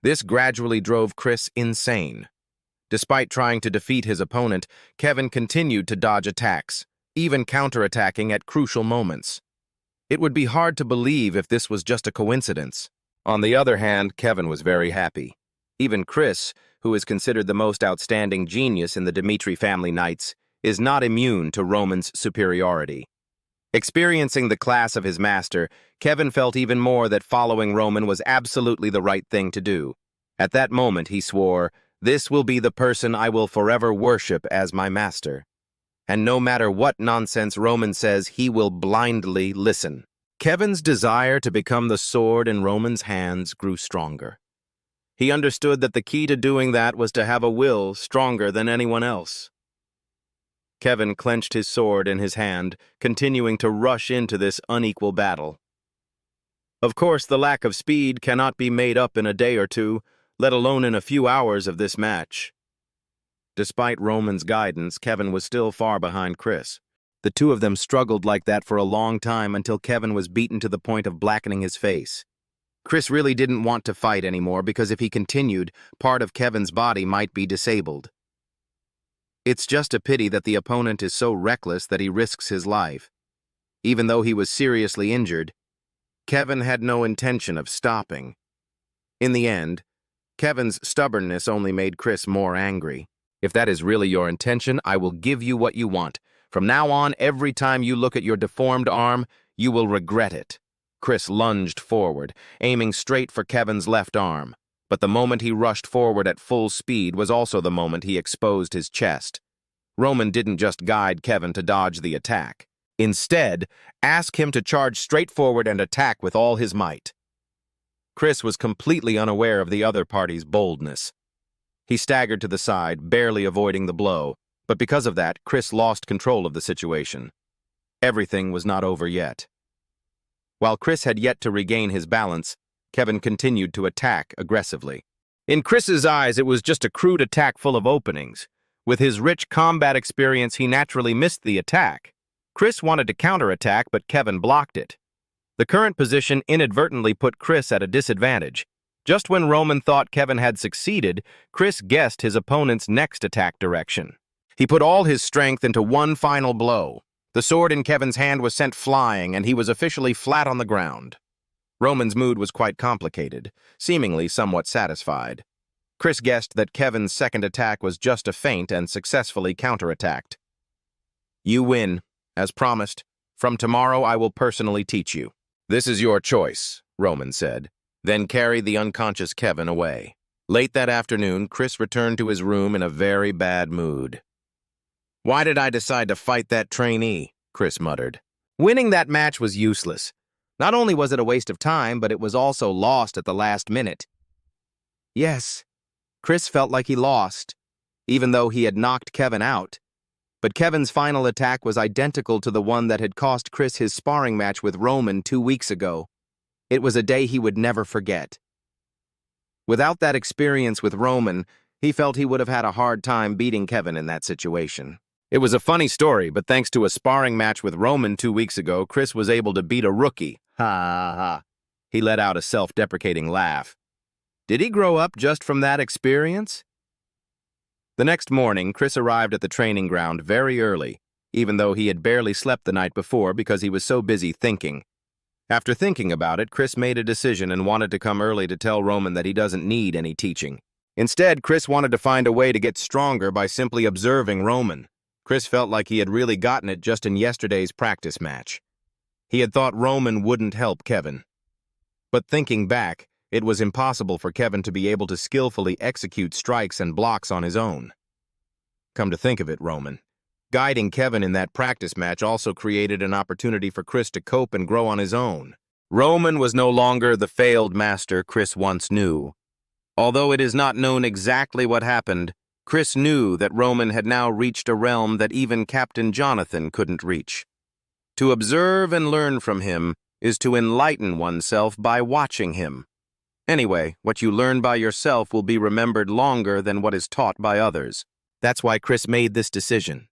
This gradually drove Chris insane. Despite trying to defeat his opponent, Kevin continued to dodge attacks, even counterattacking at crucial moments. It would be hard to believe if this was just a coincidence. On the other hand, Kevin was very happy. Even Chris, who is considered the most outstanding genius in the Dmitri family knights, is not immune to Roman's superiority. Experiencing the class of his master, Kevin felt even more that following Roman was absolutely the right thing to do. At that moment, he swore, "This will be the person I will forever worship as my master." And no matter what nonsense Roman says, he will blindly listen. Kevin's desire to become the sword in Roman's hands grew stronger. He understood that the key to doing that was to have a will stronger than anyone else. Kevin clenched his sword in his hand, continuing to rush into this unequal battle. Of course, the lack of speed cannot be made up in a day or two, let alone in a few hours of this match. Despite Roman's guidance, Kevin was still far behind Chris. The two of them struggled like that for a long time until Kevin was beaten to the point of blackening his face. Chris really didn't want to fight anymore because if he continued, part of Kevin's body might be disabled. It's just a pity that the opponent is so reckless that he risks his life. Even though he was seriously injured, Kevin had no intention of stopping. In the end, Kevin's stubbornness only made Chris more angry. "If that is really your intention, I will give you what you want. From now on, every time you look at your deformed arm, you will regret it." Chris lunged forward, aiming straight for Kevin's left arm. But the moment he rushed forward at full speed was also the moment he exposed his chest. Roman didn't just guide Kevin to dodge the attack. Instead, ask him to charge straight forward and attack with all his might. Chris was completely unaware of the other party's boldness. He staggered to the side, barely avoiding the blow, but because of that, Chris lost control of the situation. Everything was not over yet. While Chris had yet to regain his balance, Kevin continued to attack aggressively. In Chris's eyes, it was just a crude attack full of openings. With his rich combat experience, he naturally missed the attack. Chris wanted to counterattack, but Kevin blocked it. The current position inadvertently put Chris at a disadvantage. Just when Roman thought Kevin had succeeded, Chris guessed his opponent's next attack direction. He put all his strength into one final blow. The sword in Kevin's hand was sent flying, and he was officially flat on the ground. Roman's mood was quite complicated, seemingly somewhat satisfied. Chris guessed that Kevin's second attack was just a feint and successfully counterattacked. "You win. As promised, from tomorrow I will personally teach you." "This is your choice," Roman said, then carried the unconscious Kevin away. Late that afternoon, Chris returned to his room in a very bad mood. "Why did I decide to fight that trainee?" Chris muttered. Winning that match was useless. Not only was it a waste of time, but it was also lost at the last minute. Yes, Chris felt like he lost, even though he had knocked Kevin out. But Kevin's final attack was identical to the one that had cost Chris his sparring match with Roman 2 weeks ago. It was a day he would never forget. Without that experience with Roman, he felt he would have had a hard time beating Kevin in that situation. It was a funny story, but thanks to a sparring match with Roman 2 weeks ago, Chris was able to beat a rookie. Ha ha ha. He let out a self-deprecating laugh. Did he grow up just from that experience? The next morning, Chris arrived at the training ground very early, even though he had barely slept the night before because he was so busy thinking. After thinking about it, Chris made a decision and wanted to come early to tell Roman that he doesn't need any teaching. Instead, Chris wanted to find a way to get stronger by simply observing Roman. Chris felt like he had really gotten it just in yesterday's practice match. He had thought Roman wouldn't help Kevin. But thinking back, it was impossible for Kevin to be able to skillfully execute strikes and blocks on his own. Come to think of it, Roman, guiding Kevin in that practice match also created an opportunity for Chris to cope and grow on his own. Roman was no longer the failed master Chris once knew. Although it is not known exactly what happened, Chris knew that Roman had now reached a realm that even Captain Jonathan couldn't reach. To observe and learn from him is to enlighten oneself by watching him. Anyway, what you learn by yourself will be remembered longer than what is taught by others. That's why Chris made this decision.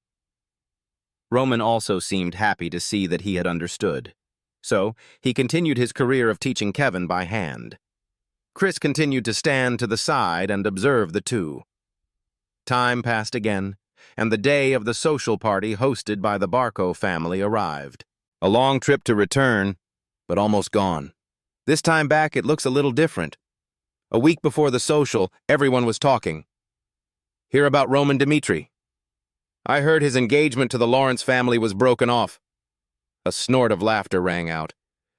Roman also seemed happy to see that he had understood. So, he continued his career of teaching Kevin by hand. Chris continued to stand to the side and observe the two. Time passed again, and the day of the social party hosted by the Barco family arrived. A long trip to return, but almost gone. This time back, it looks a little different. A week before the social, everyone was talking. Hear about Roman Dmitri. I heard his engagement to the Lawrence family was broken off. A snort of laughter rang out.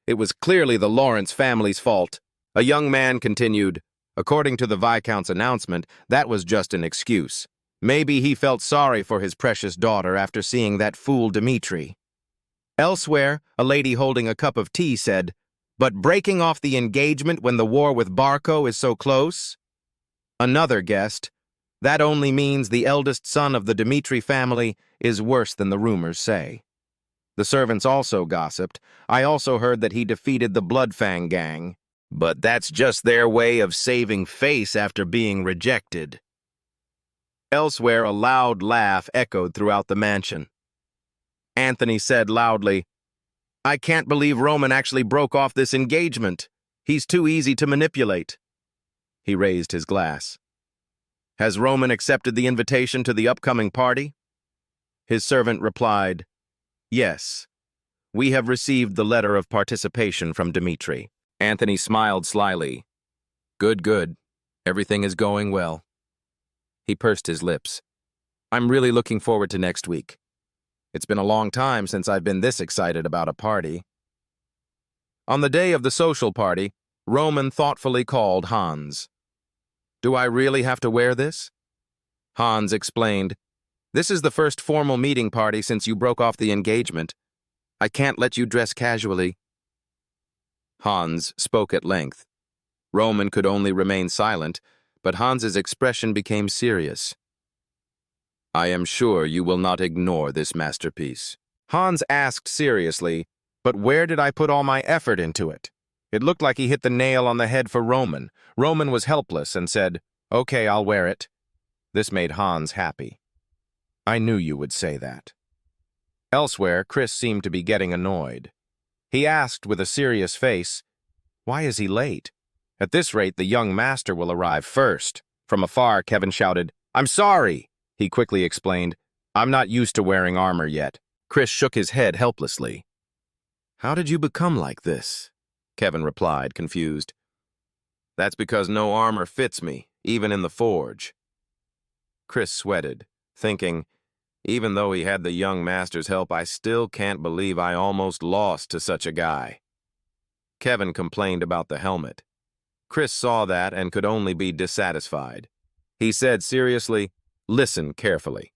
It was clearly the Lawrence family's fault. A young man continued, according to the Viscount's announcement, that was just an excuse. Maybe he felt sorry for his precious daughter after seeing that fool Dmitri. Elsewhere, a lady holding a cup of tea said, "But breaking off the engagement when the war with Barco is so close?" Another guessed, "That only means the eldest son of the Dmitri family is worse than the rumors say." The servants also gossiped. I also heard that he defeated the Fang gang. But that's just their way of saving face after being rejected. Elsewhere, a loud laugh echoed throughout the mansion. Anthony said loudly, "I can't believe Roman actually broke off this engagement. He's too easy to manipulate." He raised his glass. "Has Roman accepted the invitation to the upcoming party?" His servant replied, "Yes. We have received the letter of participation from Dmitri." Anthony smiled slyly. Good, good. Everything is going well." He pursed his lips. "I'm really looking forward to next week. It's been a long time since I've been this excited about a party." On the day of the social party, Roman thoughtfully called Hans. "Do I really have to wear this?" Hans explained, "This is the first formal meeting party since you broke off the engagement. I can't let you dress casually." Hans spoke at length. Roman could only remain silent, but Hans's expression became serious. I am sure you will not ignore this masterpiece. Hans asked seriously, but where did I put all my effort into it? It looked like he hit the nail on the head for Roman. Roman was helpless and said, Okay, I'll wear it. This made Hans happy. I knew you would say that. Elsewhere, Chris seemed to be getting annoyed. He asked with a serious face, Why is he late? At this rate, the young master will arrive first. From afar, Kevin shouted, I'm sorry. He quickly explained, I'm not used to wearing armor yet. Chris shook his head helplessly. How did you become like this? Kevin replied, confused. That's because no armor fits me, even in the forge. Chris sweated, thinking, even though he had the young master's help, I still can't believe I almost lost to such a guy. Kevin complained about the helmet. Chris saw that and could only be dissatisfied. He said seriously, Listen carefully.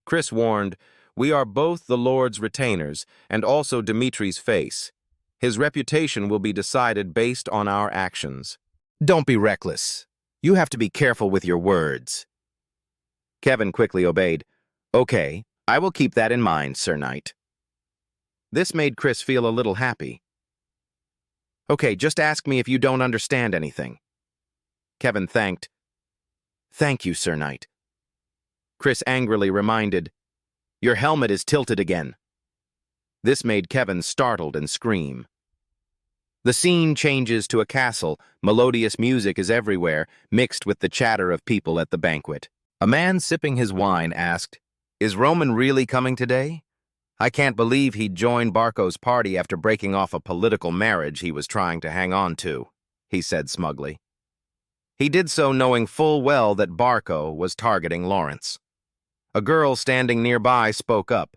Chris warned, We are both the Lord's retainers and also Dmitri's face. His reputation will be decided based on our actions. Don't be reckless. You have to be careful with your words. Kevin quickly obeyed. Okay, I will keep that in mind, Sir Knight. This made Chris feel a little happy. Okay, just ask me if you don't understand anything. Kevin thanked. Thank you, Sir Knight. Chris angrily reminded, Your helmet is tilted again. This made Kevin startled and scream. The scene changes to a castle. Melodious music is everywhere, mixed with the chatter of people at the banquet. A man sipping his wine asked, Is Roman really coming today? I can't believe he'd join Barco's party after breaking off a political marriage he was trying to hang on to, he said smugly. He did so knowing full well that Barco was targeting Lawrence. A girl standing nearby spoke up.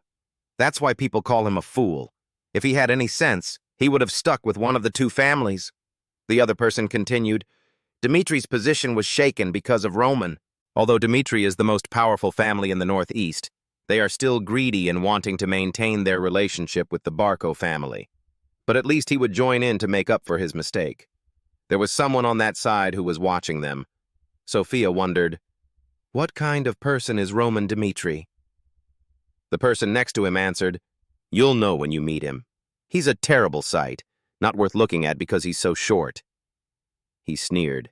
That's why people call him a fool. If he had any sense, he would have stuck with one of the two families. The other person continued, Dmitri's position was shaken because of Roman. Although Dmitri is the most powerful family in the Northeast, they are still greedy in wanting to maintain their relationship with the Barco family. But at least he would join in to make up for his mistake. There was someone on that side who was watching them. Sophia wondered, What kind of person is Roman Dmitri? The person next to him answered, You'll know when you meet him. He's a terrible sight, not worth looking at because he's so short. He sneered,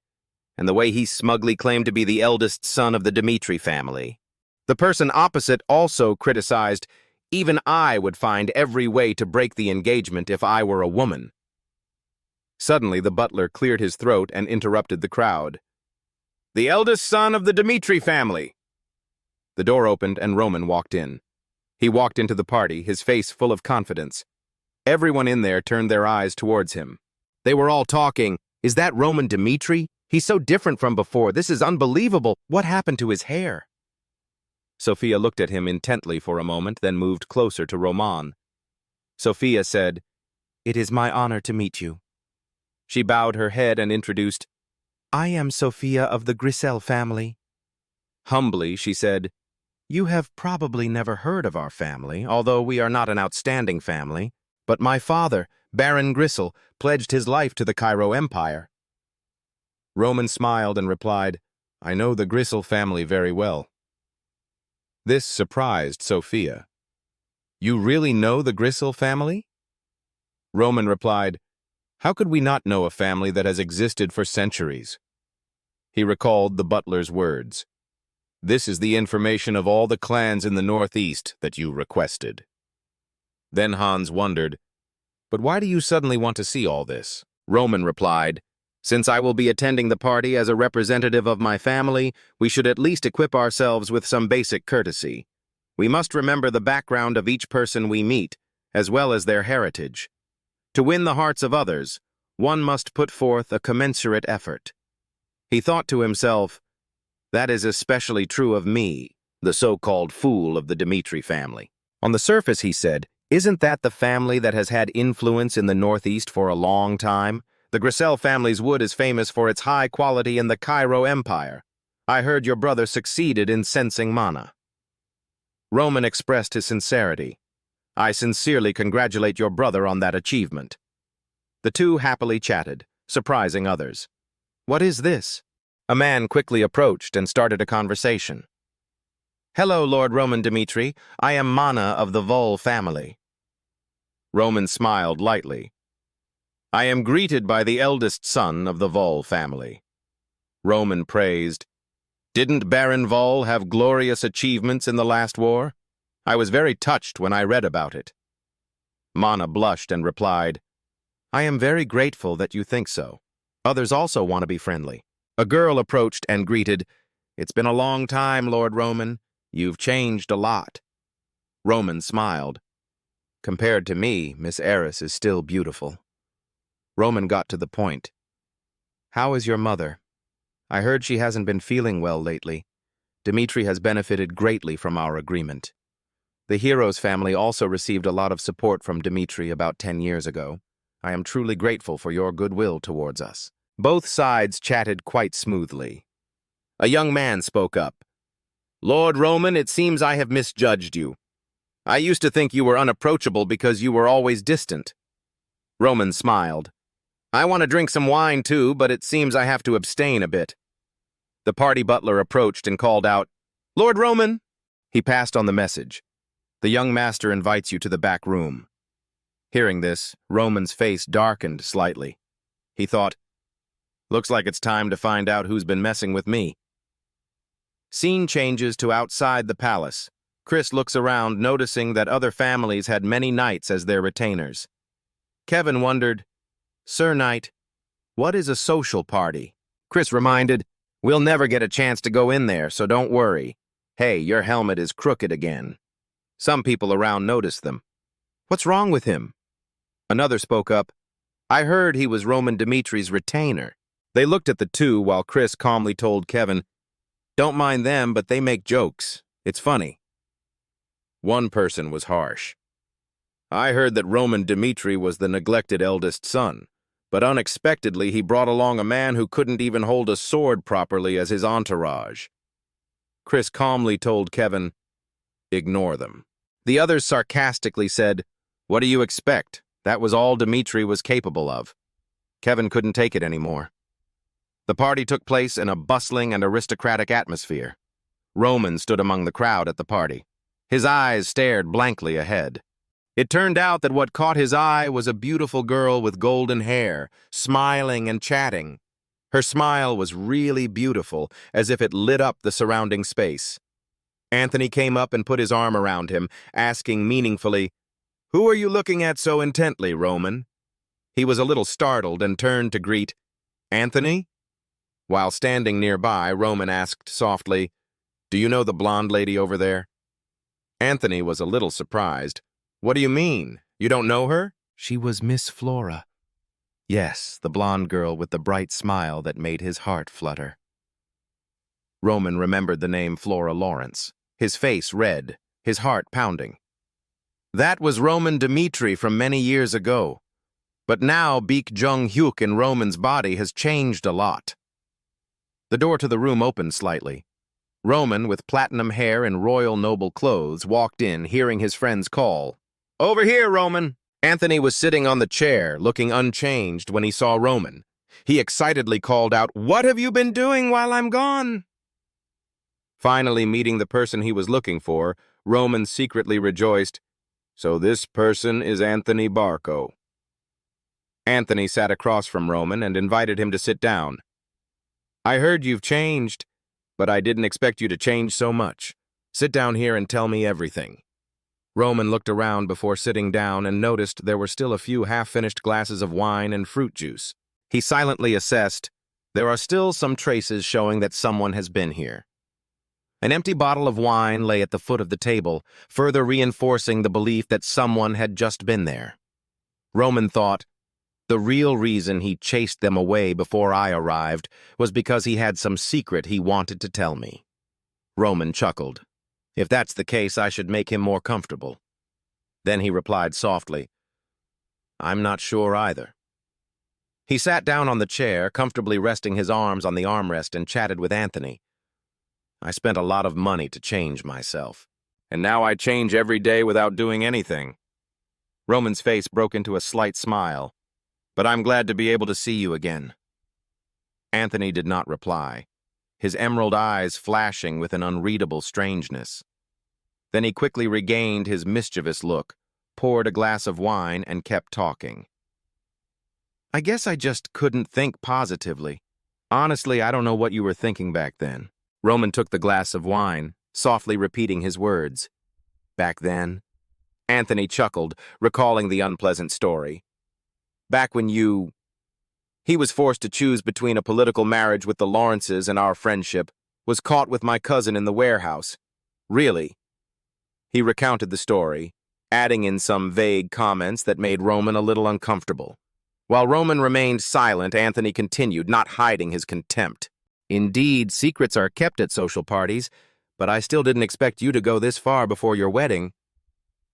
and the way he smugly claimed to be the eldest son of the Dmitri family. The person opposite also criticized, Even I would find every way to break the engagement if I were a woman. Suddenly, the butler cleared his throat and interrupted the crowd. The eldest son of the Dmitri family. The door opened and Roman walked in. He walked into the party, his face full of confidence. Everyone in there turned their eyes towards him. They were all talking, Is that Roman Dmitri? He's so different from before. This is unbelievable. What happened to his hair? Sophia looked at him intently for a moment, then moved closer to Roman. Sophia said, It is my honor to meet you. She bowed her head and introduced, I am Sophia of the Grisel family. Humbly, she said, You have probably never heard of our family, although we are not an outstanding family. But my father, Baron Grisel, pledged his life to the Cairo Empire. Roman smiled and replied, I know the Grisel family very well. This surprised Sophia. You really know the Grisel family? Roman replied, How could we not know a family that has existed for centuries? He recalled the butler's words. This is the information of all the clans in the Northeast that you requested. Then Hans wondered, But why do you suddenly want to see all this? Roman replied, Since I will be attending the party as a representative of my family, we should at least equip ourselves with some basic courtesy. We must remember the background of each person we meet, as well as their heritage. To win the hearts of others, one must put forth a commensurate effort. He thought to himself, That is especially true of me, the so-called fool of the Dmitri family. On the surface, he said, Isn't that the family that has had influence in the Northeast for a long time? The Grisel family's wood is famous for its high quality in the Cairo Empire. I heard your brother succeeded in sensing mana. Roman expressed his sincerity. I sincerely congratulate your brother on that achievement. The two happily chatted. surprising others. "What is this?" A man quickly approached and started a conversation. "Hello, Lord Roman Dmitri. I am Mana of the Vol family." Roman smiled lightly. "I am greeted by the eldest son of the Vol family." Roman praised. "Didn't Baron Vol have glorious achievements in the last war? I was very touched when I read about it." Mana blushed and replied, "I am very grateful that you think so. Others also want to be friendly." A girl approached and greeted, "It's been a long time, Lord Roman. You've changed a lot." Roman smiled. "Compared to me, Miss Eris is still beautiful." Roman got to the point. "How is your mother? I heard she hasn't been feeling well lately. Dmitri has benefited greatly from our agreement. The hero's family also received a lot of support from Dmitri about 10 years ago. I am truly grateful for your goodwill towards us." Both sides chatted quite smoothly. A young man spoke up. "Lord Roman, it seems I have misjudged you. I used to think you were unapproachable because you were always distant." Roman smiled. "I want to drink some wine too, but it seems I have to abstain a bit." The party butler approached and called out, "Lord Roman!" He passed on the message. "The young master invites you to the back room." Hearing this, Roman's face darkened slightly. He thought, "Looks like it's time to find out who's been messing with me." Scene changes to outside the palace. Chris looks around, noticing that other families had many knights as their retainers. Kevin wondered, "Sir Knight, what is a social party?" Chris reminded, "We'll never get a chance to go in there, so don't worry. Hey, your helmet is crooked again." Some people around noticed them. "What's wrong with him?" Another spoke up, "I heard he was Roman Dmitri's retainer." They looked at the two while Chris calmly told Kevin, "Don't mind them, but they make jokes. It's funny." One person was harsh. "I heard that Roman Dmitri was the neglected eldest son, but unexpectedly he brought along a man who couldn't even hold a sword properly as his entourage." Chris calmly told Kevin, "Ignore them." The others sarcastically said, "What do you expect? That was all Dmitri was capable of." Kevin couldn't take it anymore. The party took place in a bustling and aristocratic atmosphere. Roman stood among the crowd at the party. His eyes stared blankly ahead. It turned out that what caught his eye was a beautiful girl with golden hair, smiling and chatting. Her smile was really beautiful, as if it lit up the surrounding space. Anthony came up and put his arm around him, asking meaningfully, "Who are you looking at so intently, Roman?" He was a little startled and turned to greet, "Anthony?" While standing nearby, Roman asked softly, "Do you know the blonde lady over there?" Anthony was a little surprised. "What do you mean? You don't know her?" "She was Miss Flora." Yes, the blonde girl with the bright smile that made his heart flutter. Roman remembered the name Flora Lawrence, his face red, his heart pounding. That was Roman Dmitri from many years ago. But now Baek Jung-hyuk in Roman's body has changed a lot. The door to the room opened slightly. Roman, with platinum hair and royal noble clothes, walked in, hearing his friend's call. "Over here, Roman!" Anthony was sitting on the chair, looking unchanged when he saw Roman. He excitedly called out, "What have you been doing while I'm gone?" Finally meeting the person he was looking for, Roman secretly rejoiced, "So this person is Anthony Barco." Anthony sat across from Roman and invited him to sit down. "I heard you've changed, but I didn't expect you to change so much. Sit down here and tell me everything." Roman looked around before sitting down and noticed there were still a few half-finished glasses of wine and fruit juice. He silently assessed, "There are still some traces showing that someone has been here." An empty bottle of wine lay at the foot of the table, further reinforcing the belief that someone had just been there. Roman thought, the real reason he chased them away before I arrived was because he had some secret he wanted to tell me. Roman chuckled. If that's the case, I should make him more comfortable. Then he replied softly, "I'm not sure either." He sat down on the chair, comfortably resting his arms on the armrest, and chatted with Anthony. "I spent a lot of money to change myself, and now I change every day without doing anything." Roman's face broke into a slight smile. but I'm glad to be able to see you again." Anthony did not reply, his emerald eyes flashing with an unreadable strangeness. Then he quickly regained his mischievous look, poured a glass of wine, and kept talking. "I guess I just couldn't think positively. Honestly, I don't know what you were thinking back then." Roman took the glass of wine, softly repeating his words. "Back then?" Anthony chuckled, recalling the unpleasant story. "Back when He was forced to choose between a political marriage with the Lawrences and our friendship, was caught with my cousin in the warehouse. Really?" He recounted the story, adding in some vague comments that made Roman a little uncomfortable. While Roman remained silent, Anthony continued, not hiding his contempt. "Indeed, secrets are kept at social parties, but I still didn't expect you to go this far before your wedding."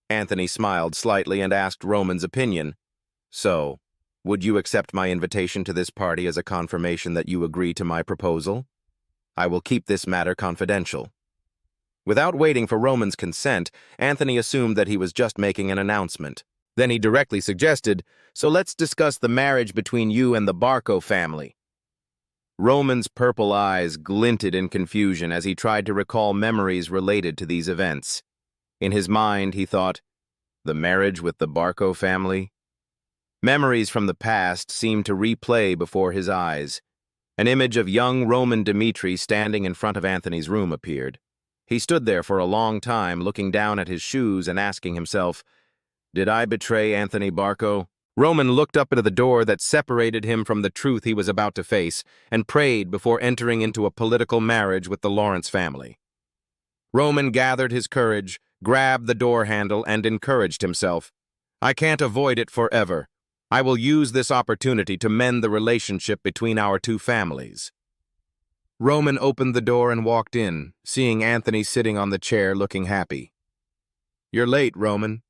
Anthony smiled slightly and asked Roman's opinion. "So, would you accept my invitation to this party as a confirmation that you agree to my proposal? I will keep this matter confidential." Without waiting for Roman's consent, Anthony assumed that he was just making an announcement. Then he directly suggested, "So let's discuss the marriage between you and the Barco family." Roman's purple eyes glinted in confusion as he tried to recall memories related to these events. In his mind, he thought, the marriage with the Barco family? Memories from the past seemed to replay before his eyes. An image of young Roman Dmitri standing in front of Anthony's room appeared. He stood there for a long time, looking down at his shoes and asking himself, "Did I betray Anthony Barco?" Roman looked up into the door that separated him from the truth he was about to face and prayed before entering into a political marriage with the Lawrence family. Roman gathered his courage, grabbed the door handle, and encouraged himself. "I can't avoid it forever. I will use this opportunity to mend the relationship between our two families." Roman opened the door and walked in, seeing Anthony sitting on the chair looking happy. "You're late, Roman.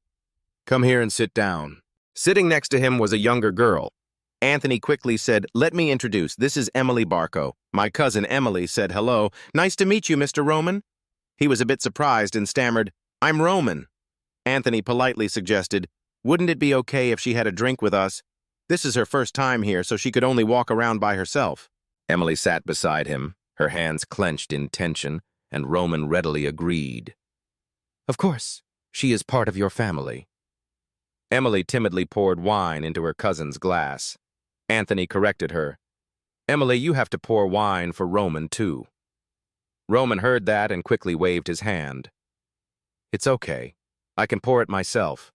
Come here and sit down." Sitting next to him was a younger girl. Anthony quickly said, "Let me introduce. This is Emily Barco." My cousin Emily said hello. "Nice to meet you, Mr. Roman." He was a bit surprised and stammered, "I'm Roman." Anthony politely suggested, "Wouldn't it be okay if she had a drink with us? This is her first time here, so she could only walk around by herself." Emily sat beside him, her hands clenched in tension, and Roman readily agreed. "Of course, she is part of your family." Emily timidly poured wine into her cousin's glass. Anthony corrected her. "Emily, you have to pour wine for Roman, too." Roman heard that and quickly waved his hand. "It's okay. I can pour it myself."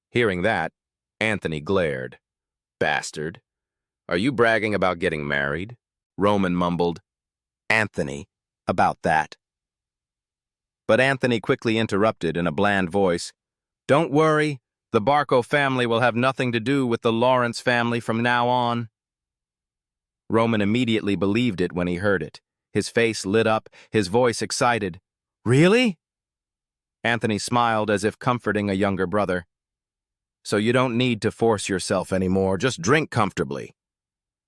Hearing that, Anthony glared. "Bastard. Are you bragging about getting married?" Roman mumbled, "Anthony, about that." But Anthony quickly interrupted in a bland voice, "Don't worry, the Barco family will have nothing to do with the Lawrence family from now on." Roman immediately believed it when he heard it. His face lit up, his voice excited. "Really?" Anthony smiled as if comforting a younger brother. "So you don't need to force yourself anymore, just drink comfortably."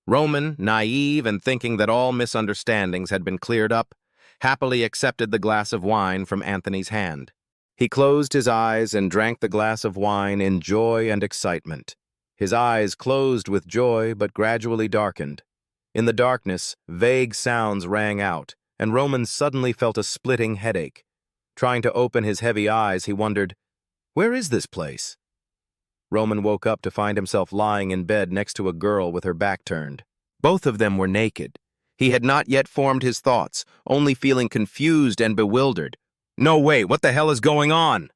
Roman, naive and thinking that all misunderstandings had been cleared up, happily accepted the glass of wine from Anthony's hand. He closed his eyes and drank the glass of wine in joy and excitement. His eyes closed with joy but gradually darkened. In the darkness, vague sounds rang out, and Roman suddenly felt a splitting headache. Trying to open his heavy eyes, he wondered, "Where is this place?" Roman woke up to find himself lying in bed next to a girl with her back turned. Both of them were naked. He had not yet formed his thoughts, only feeling confused and bewildered. "No, wait, what the hell is going on?"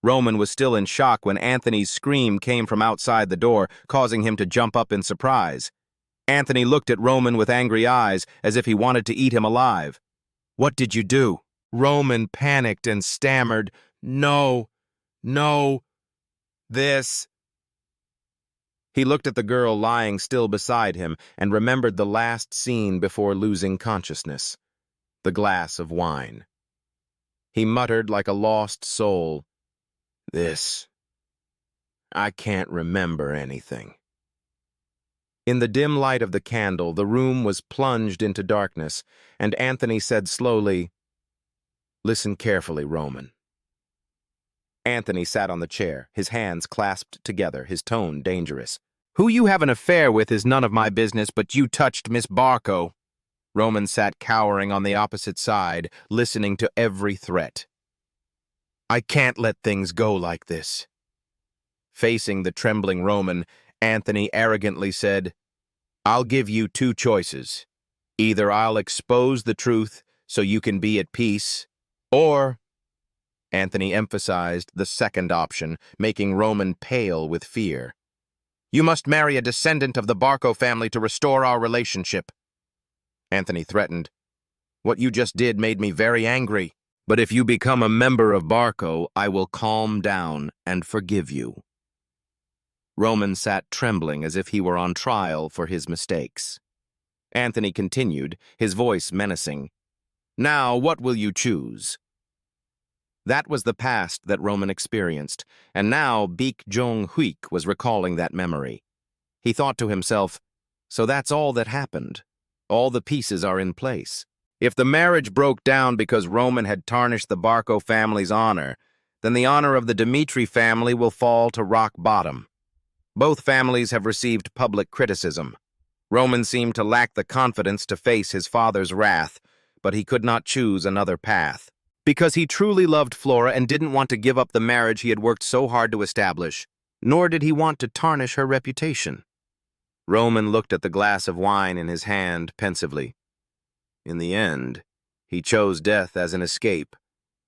Roman was still in shock when Anthony's scream came from outside the door, causing him to jump up in surprise. Anthony looked at Roman with angry eyes, as if he wanted to eat him alive. "What did you do?" Roman panicked and stammered, No, this." He looked at the girl lying still beside him and remembered the last scene before losing consciousness. The glass of wine. He muttered like a lost soul, I can't remember anything." In the dim light of the candle, the room was plunged into darkness, and Anthony said slowly, "Listen carefully, Roman." Anthony sat on the chair, his hands clasped together, his tone dangerous. Who you have an affair with is none of my business, but you touched Miss Barco. Roman sat cowering on the opposite side, listening to every threat. I can't let things go like this. Facing the trembling Roman, Anthony arrogantly said, I'll give you two choices. Either I'll expose the truth so you can be at peace, or... Anthony emphasized the second option, making Roman pale with fear. You must marry a descendant of the Barco family to restore our relationship. Anthony threatened. What you just did made me very angry, but if you become a member of Barco, I will calm down and forgive you. Roman sat trembling as if he were on trial for his mistakes. Anthony continued, his voice menacing. Now, what will you choose? That was the past that Roman experienced, and now Baek Jong-huik was recalling that memory. He thought to himself, so that's all that happened. All the pieces are in place. If the marriage broke down because Roman had tarnished the Barco family's honor, then the honor of the Dmitri family will fall to rock bottom. Both families have received public criticism. Roman seemed to lack the confidence to face his father's wrath, but he could not choose another path. Because he truly loved Flora and didn't want to give up the marriage he had worked so hard to establish, nor did he want to tarnish her reputation. Roman looked at the glass of wine in his hand pensively. In the end, he chose death as an escape,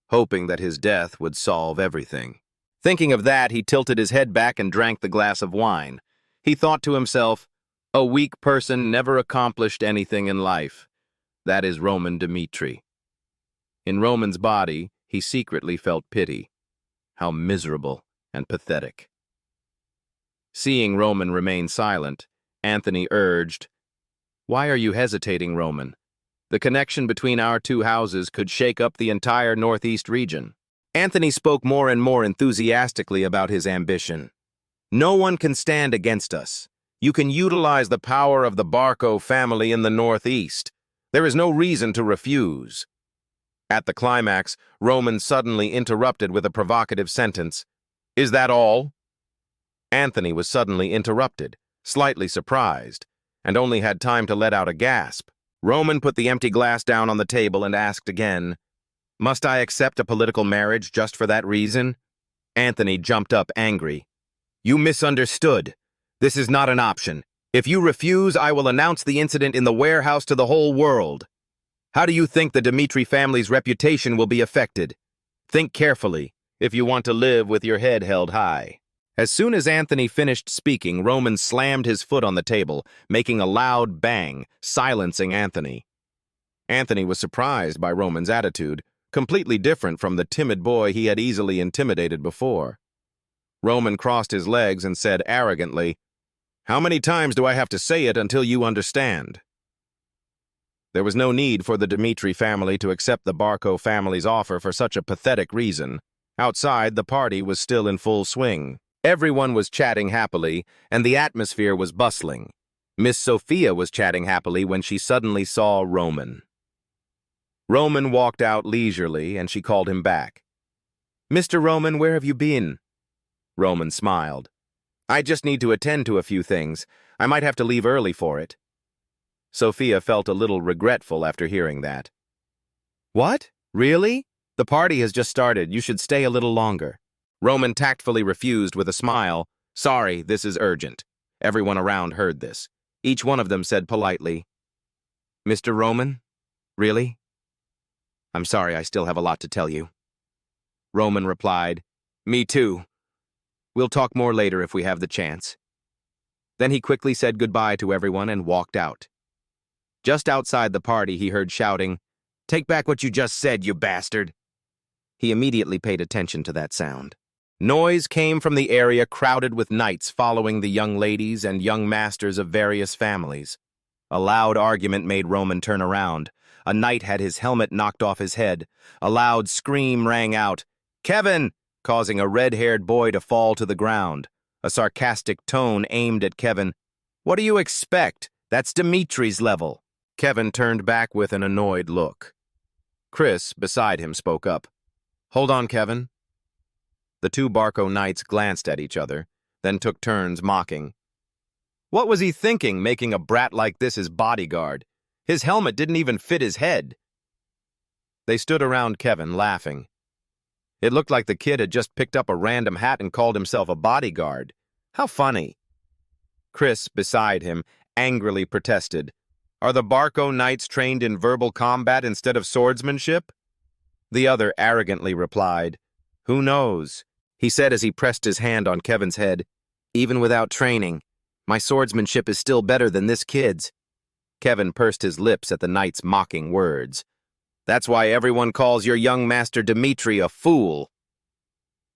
hoping that his death would solve everything. Thinking of that, he tilted his head back and drank the glass of wine. He thought to himself, a weak person never accomplished anything in life. That is Roman Dmitri. In Roman's body, he secretly felt pity. How miserable and pathetic. Seeing Roman remain silent, Anthony urged, Why are you hesitating, Roman? The connection between our two houses could shake up the entire Northeast region. Anthony spoke more and more enthusiastically about his ambition. No one can stand against us. You can utilize the power of the Barco family in the Northeast. There is no reason to refuse. At the climax, Roman suddenly interrupted with a provocative sentence. Is that all? Anthony was suddenly interrupted, slightly surprised, and only had time to let out a gasp. Roman put the empty glass down on the table and asked again, Must I accept a political marriage just for that reason? Anthony jumped up angry. You misunderstood. This is not an option. If you refuse, I will announce the incident in the warehouse to the whole world. How do you think the Dmitri family's reputation will be affected? Think carefully, if you want to live with your head held high. As soon as Anthony finished speaking, Roman slammed his foot on the table, making a loud bang, silencing Anthony. Anthony was surprised by Roman's attitude, completely different from the timid boy he had easily intimidated before. Roman crossed his legs and said arrogantly, How many times do I have to say it until you understand? There was no need for the Dmitri family to accept the Barco family's offer for such a pathetic reason. Outside, the party was still in full swing. Everyone was chatting happily, and the atmosphere was bustling. Miss Sophia was chatting happily when she suddenly saw Roman. Roman walked out leisurely, and she called him back. Mr. Roman, where have you been? Roman smiled. I just need to attend to a few things. I might have to leave early for it. Sophia felt a little regretful after hearing that. What? Really? The party has just started. You should stay a little longer. Roman tactfully refused with a smile. Sorry, this is urgent. Everyone around heard this. Each one of them said politely, Mr. Roman? Really? I'm sorry, I still have a lot to tell you. Roman replied, Me too. We'll talk more later if we have the chance. Then he quickly said goodbye to everyone and walked out. Just outside the party, he heard shouting, Take back what you just said, you bastard. He immediately paid attention to that sound. Noise came from the area crowded with knights following the young ladies and young masters of various families. A loud argument made Roman turn around. A knight had his helmet knocked off his head. A loud scream rang out, Kevin! Causing a red-haired boy to fall to the ground. A sarcastic tone aimed at Kevin. What do you expect? That's Dmitri's level. Kevin turned back with an annoyed look. Chris, beside him, spoke up. Hold on, Kevin. The two Barco knights glanced at each other, then took turns mocking. What was he thinking, making a brat like this his bodyguard? His helmet didn't even fit his head. They stood around Kevin, laughing. It looked like the kid had just picked up a random hat and called himself a bodyguard. How funny. Chris, beside him, angrily protested. Are the Barco Knights trained in verbal combat instead of swordsmanship? The other arrogantly replied, Who knows? He said as he pressed his hand on Kevin's head. Even without training, my swordsmanship is still better than this kid's. Kevin pursed his lips at the knight's mocking words. That's why everyone calls your young master Dmitri a fool.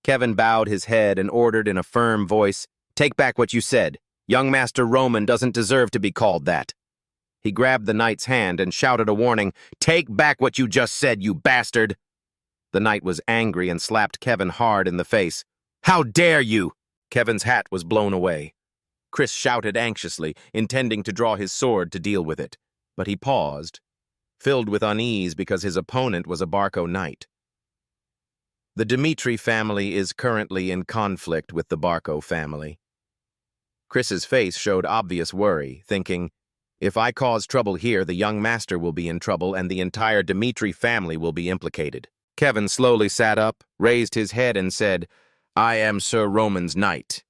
Kevin bowed his head and ordered in a firm voice, Take back what you said. Young Master Roman doesn't deserve to be called that. He grabbed the knight's hand and shouted a warning, Take back what you just said, you bastard! The knight was angry and slapped Kevin hard in the face. How dare you! Kevin's hat was blown away. Chris shouted anxiously, intending to draw his sword to deal with it. But he paused, filled with unease because his opponent was a Barco knight. The Dmitri family is currently in conflict with the Barco family. Chris's face showed obvious worry, thinking, If I cause trouble here, the young master will be in trouble and the entire Dmitri family will be implicated. Kevin slowly sat up, raised his head and said, I am Sir Roman's knight.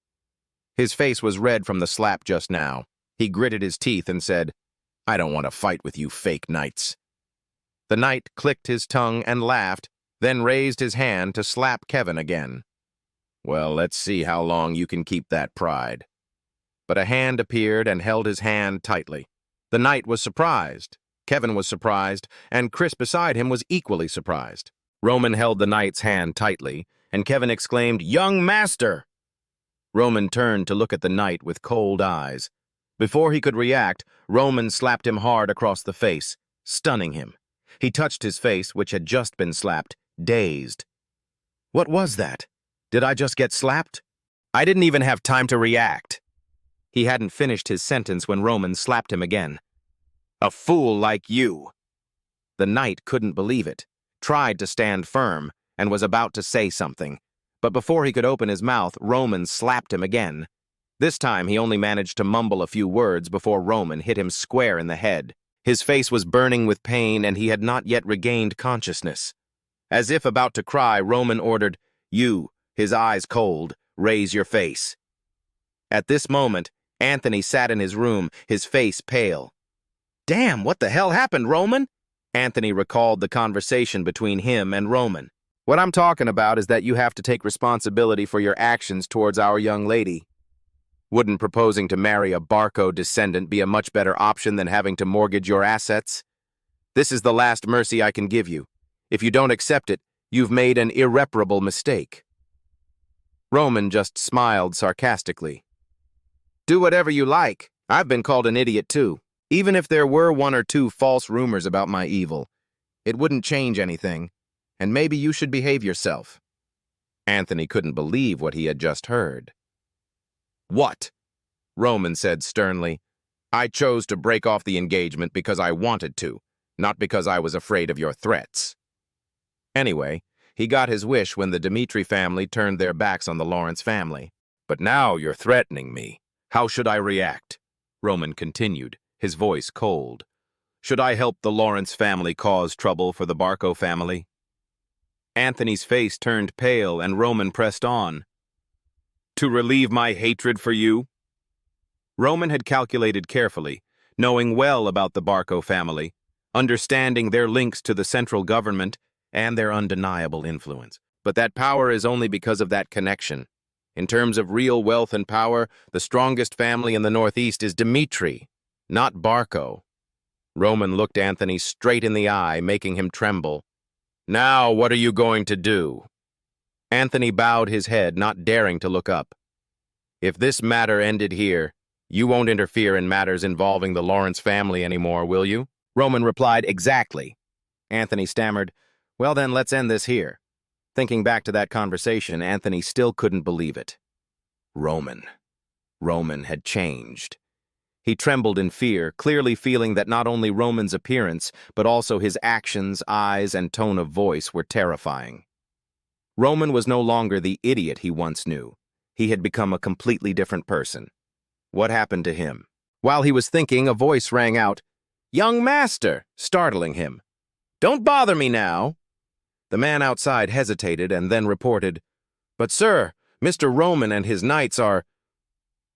His face was red from the slap just now. He gritted his teeth and said, I don't want to fight with you fake knights. The knight clicked his tongue and laughed, then raised his hand to slap Kevin again. Well, let's see how long you can keep that pride. But a hand appeared and held his hand tightly. The knight was surprised, Kevin was surprised, and Chris beside him was equally surprised. Roman held the knight's hand tightly, and Kevin exclaimed, Young master! Roman turned to look at the knight with cold eyes. Before he could react, Roman slapped him hard across the face, stunning him. He touched his face, which had just been slapped, dazed. What was that? Did I just get slapped? I didn't even have time to react. He hadn't finished his sentence when Roman slapped him again. A fool like you! The knight couldn't believe it, tried to stand firm, and was about to say something. But before he could open his mouth, Roman slapped him again. This time he only managed to mumble a few words before Roman hit him square in the head. His face was burning with pain and he had not yet regained consciousness. As if about to cry, Roman ordered, You, his eyes cold, raise your face. At this moment, Anthony sat in his room, his face pale. Damn, what the hell happened, Roman? Anthony recalled the conversation between him and Roman. What I'm talking about is that you have to take responsibility for your actions towards our young lady. Wouldn't proposing to marry a Barco descendant be a much better option than having to mortgage your assets? This is the last mercy I can give you. If you don't accept it, you've made an irreparable mistake. Roman just smiled sarcastically. Do whatever you like. I've been called an idiot too. Even if there were one or two false rumors about my evil, it wouldn't change anything, and maybe you should behave yourself. Anthony couldn't believe what he had just heard. What? Roman said sternly. I chose to break off the engagement because I wanted to, not because I was afraid of your threats. Anyway, he got his wish when the Dmitri family turned their backs on the Lawrence family. But now you're threatening me. How should I react? Roman continued, his voice cold. Should I help the Lawrence family cause trouble for the Barco family? Anthony's face turned pale and Roman pressed on. To relieve my hatred for you? Roman had calculated carefully, knowing well about the Barco family, understanding their links to the central government and their undeniable influence. But that power is only because of that connection. In terms of real wealth and power, the strongest family in the Northeast is Dmitri, not Barco. Roman looked Anthony straight in the eye, making him tremble. Now, what are you going to do? Anthony bowed his head, not daring to look up. If this matter ended here, you won't interfere in matters involving the Lawrence family anymore, will you? Roman replied, Exactly. Anthony stammered, Well then, let's end this here. Thinking back to that conversation, Anthony still couldn't believe it. Roman had changed. He trembled in fear, clearly feeling that not only Roman's appearance, but also his actions, eyes, and tone of voice were terrifying. Roman was no longer the idiot he once knew. He had become a completely different person. What happened to him? While he was thinking, a voice rang out, "Young master," startling him. "Don't bother me now." The man outside hesitated and then reported, "But sir, Mr. Roman and his knights are—"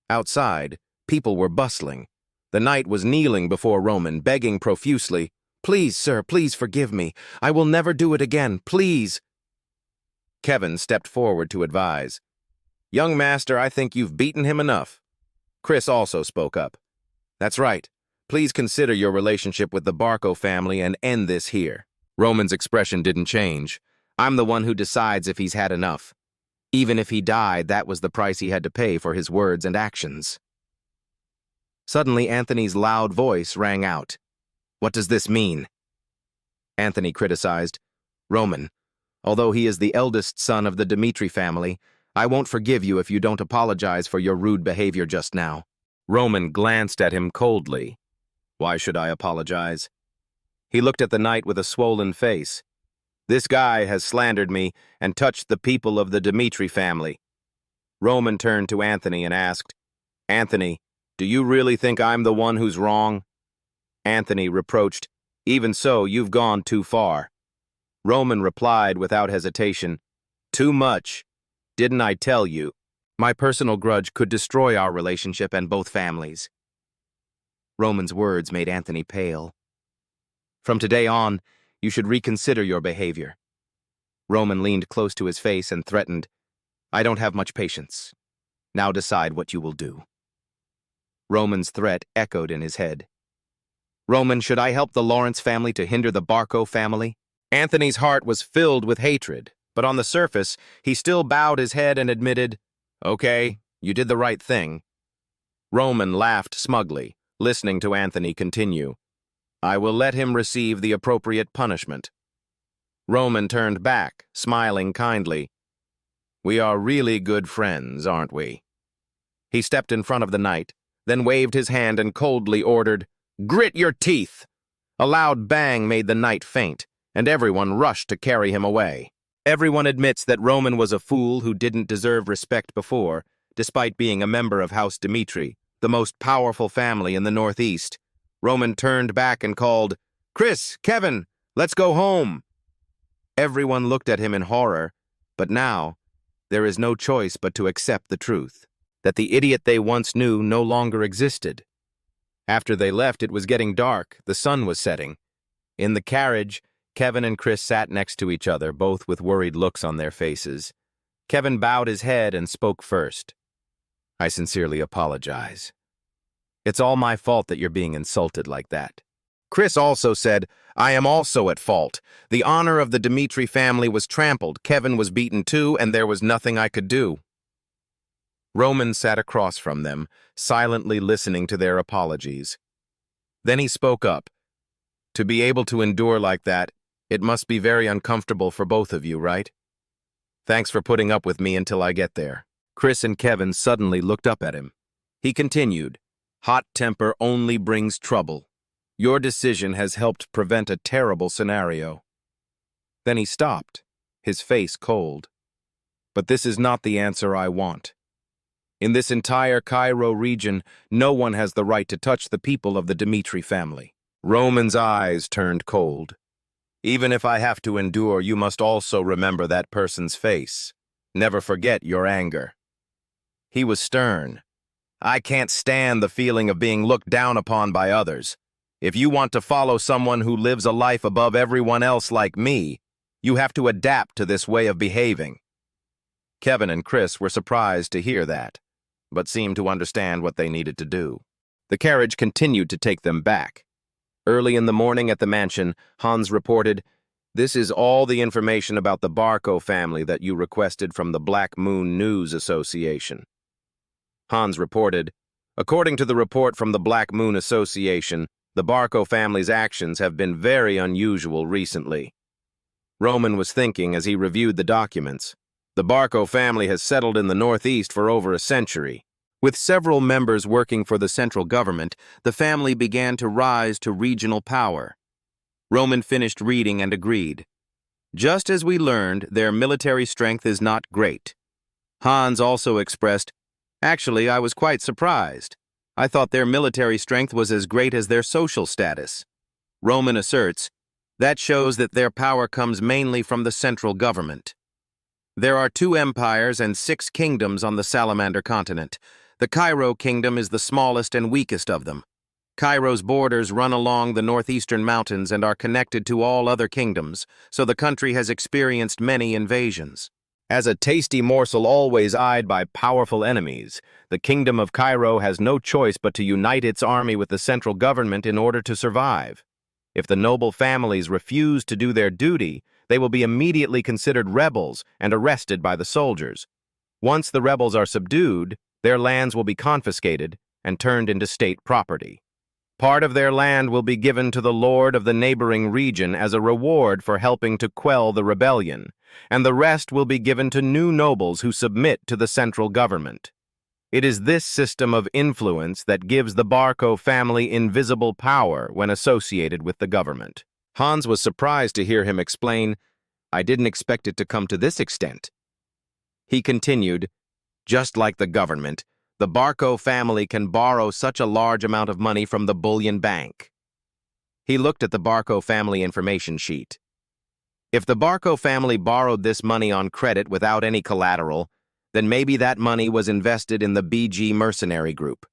Outside, people were bustling. The knight was kneeling before Roman, begging profusely, "Please, sir, please forgive me. I will never do it again, please." Kevin stepped forward to advise, "Young master, I think you've beaten him enough." Chris also spoke up. "That's right. Please consider your relationship with the Barco family and end this here." Roman's expression didn't change. "I'm the one who decides if he's had enough. Even if he died, that was the price he had to pay for his words and actions." Suddenly, Anthony's loud voice rang out. "What does this mean?" Anthony criticized, "Roman, although he is the eldest son of the Dmitri family, I won't forgive you if you don't apologize for your rude behavior just now." Roman glanced at him coldly. "Why should I apologize?" He looked at the knight with a swollen face. "This guy has slandered me and touched the people of the Dmitri family." Roman turned to Anthony and asked, "Anthony, do you really think I'm the one who's wrong?" Anthony reproached, "Even so, you've gone too far." Roman replied without hesitation, "Too much. Didn't I tell you? My personal grudge could destroy our relationship and both families." Roman's words made Anthony pale. "From today on, you should reconsider your behavior." Roman leaned close to his face and threatened, "I don't have much patience. Now decide what you will do." Roman's threat echoed in his head. "Roman, should I help the Lawrence family to hinder the Barco family?" Anthony's heart was filled with hatred, but on the surface, he still bowed his head and admitted, "Okay, you did the right thing." Roman laughed smugly, listening to Anthony continue, "I will let him receive the appropriate punishment." Roman turned back, smiling kindly. "We are really good friends, aren't we?" He stepped in front of the knight, then waved his hand and coldly ordered, "Grit your teeth!" A loud bang made the knight faint, and everyone rushed to carry him away. Everyone admits that Roman was a fool who didn't deserve respect before, despite being a member of House Dmitri, the most powerful family in the Northeast. Roman turned back and called, "Chris, Kevin, let's go home." Everyone looked at him in horror, but now there is no choice but to accept the truth, that the idiot they once knew no longer existed. After they left, it was getting dark, the sun was setting. In the carriage, Kevin and Chris sat next to each other, both with worried looks on their faces. Kevin bowed his head and spoke first. "I sincerely apologize. It's all my fault that you're being insulted like that." Chris also said, "I am also at fault. The honor of the Dmitri family was trampled, Kevin was beaten too, and there was nothing I could do." Roman sat across from them, silently listening to their apologies. Then he spoke up. "To be able to endure like that, it must be very uncomfortable for both of you, right? Thanks for putting up with me until I get there." Chris and Kevin suddenly looked up at him. He continued, "Hot temper only brings trouble. Your decision has helped prevent a terrible scenario." Then he stopped, his face cold. "But this is not the answer I want. In this entire Cairo region, no one has the right to touch the people of the Dmitri family." Roman's eyes turned cold. "Even if I have to endure, you must also remember that person's face. Never forget your anger." He was stern. "I can't stand the feeling of being looked down upon by others. If you want to follow someone who lives a life above everyone else like me, you have to adapt to this way of behaving." Kevin and Chris were surprised to hear that, but seemed to understand what they needed to do. The carriage continued to take them back. Early in the morning at the mansion, Hans reported, "This is all the information about the Barco family that you requested from the Black Moon News Association." Hans reported, "According to the report from the Black Moon Association, the Barco family's actions have been very unusual recently." Roman was thinking as he reviewed the documents. The Barco family has settled in the Northeast for over a century. With several members working for the central government, the family began to rise to regional power. Roman finished reading and agreed. "Just as we learned, their military strength is not great." Hans also expressed, "Actually, I was quite surprised. I thought their military strength was as great as their social status. Roman asserts, that shows that their power comes mainly from the central government. There are 2 empires and 6 kingdoms on the Salamander continent. The Cairo kingdom is the smallest and weakest of them. Cairo's borders run along the northeastern mountains and are connected to all other kingdoms, so the country has experienced many invasions. As a tasty morsel always eyed by powerful enemies, the Kingdom of Cairo has no choice but to unite its army with the central government in order to survive. If the noble families refuse to do their duty, they will be immediately considered rebels and arrested by the soldiers. Once the rebels are subdued, their lands will be confiscated and turned into state property. Part of their land will be given to the lord of the neighboring region as a reward for helping to quell the rebellion, and the rest will be given to new nobles who submit to the central government. It is this system of influence that gives the Barco family invisible power when associated with the government. Hans was surprised to hear him explain, "I didn't expect it to come to this extent." He continued, "Just like the government, the Barco family can borrow such a large amount of money from the bullion bank." He looked at the Barco family information sheet. If the Barco family borrowed this money on credit without any collateral, then maybe that money was invested in the BG Mercenary Group.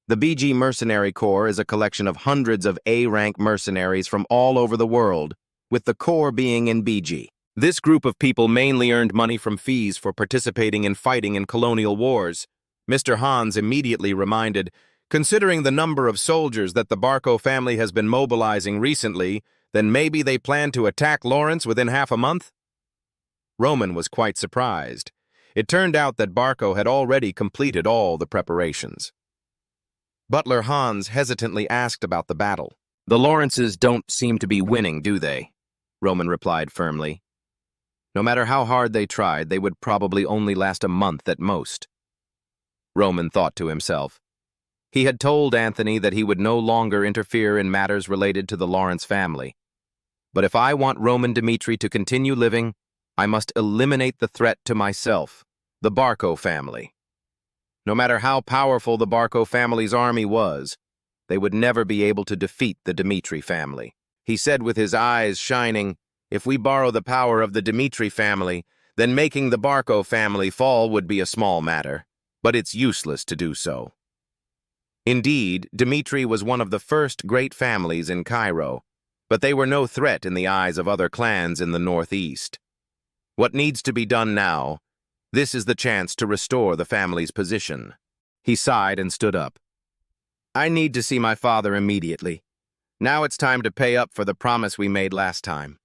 The BG Mercenary Corps is a collection of hundreds of A-rank mercenaries from all over the world, with the core being in BG. This group of people mainly earned money from fees for participating in fighting in colonial wars. Mr. Hans immediately reminded, "Considering the number of soldiers that the Barco family has been mobilizing recently, then maybe they plan to attack Lawrence within half a month?" Roman was quite surprised. It turned out that Barco had already completed all the preparations. Butler Hans hesitantly asked about the battle. "The Lawrences don't seem to be winning, do they?" Roman replied firmly. "No matter how hard they tried, they would probably only last a month at most." Roman thought to himself. He had told Anthony that he would no longer interfere in matters related to the Lawrence family. But if I want Roman Dmitri to continue living, I must eliminate the threat to myself, the Barco family. No matter how powerful the Barco family's army was, they would never be able to defeat the Dmitri family. He said with his eyes shining, "If we borrow the power of the Dmitri family, then making the Barco family fall would be a small matter, but it's useless to do so." Indeed, Dmitri was one of the first great families in Cairo, but they were no threat in the eyes of other clans in the northeast. What needs to be done now? This is the chance to restore the family's position. He sighed and stood up. "I need to see my father immediately. Now it's time to pay up for the promise we made last time."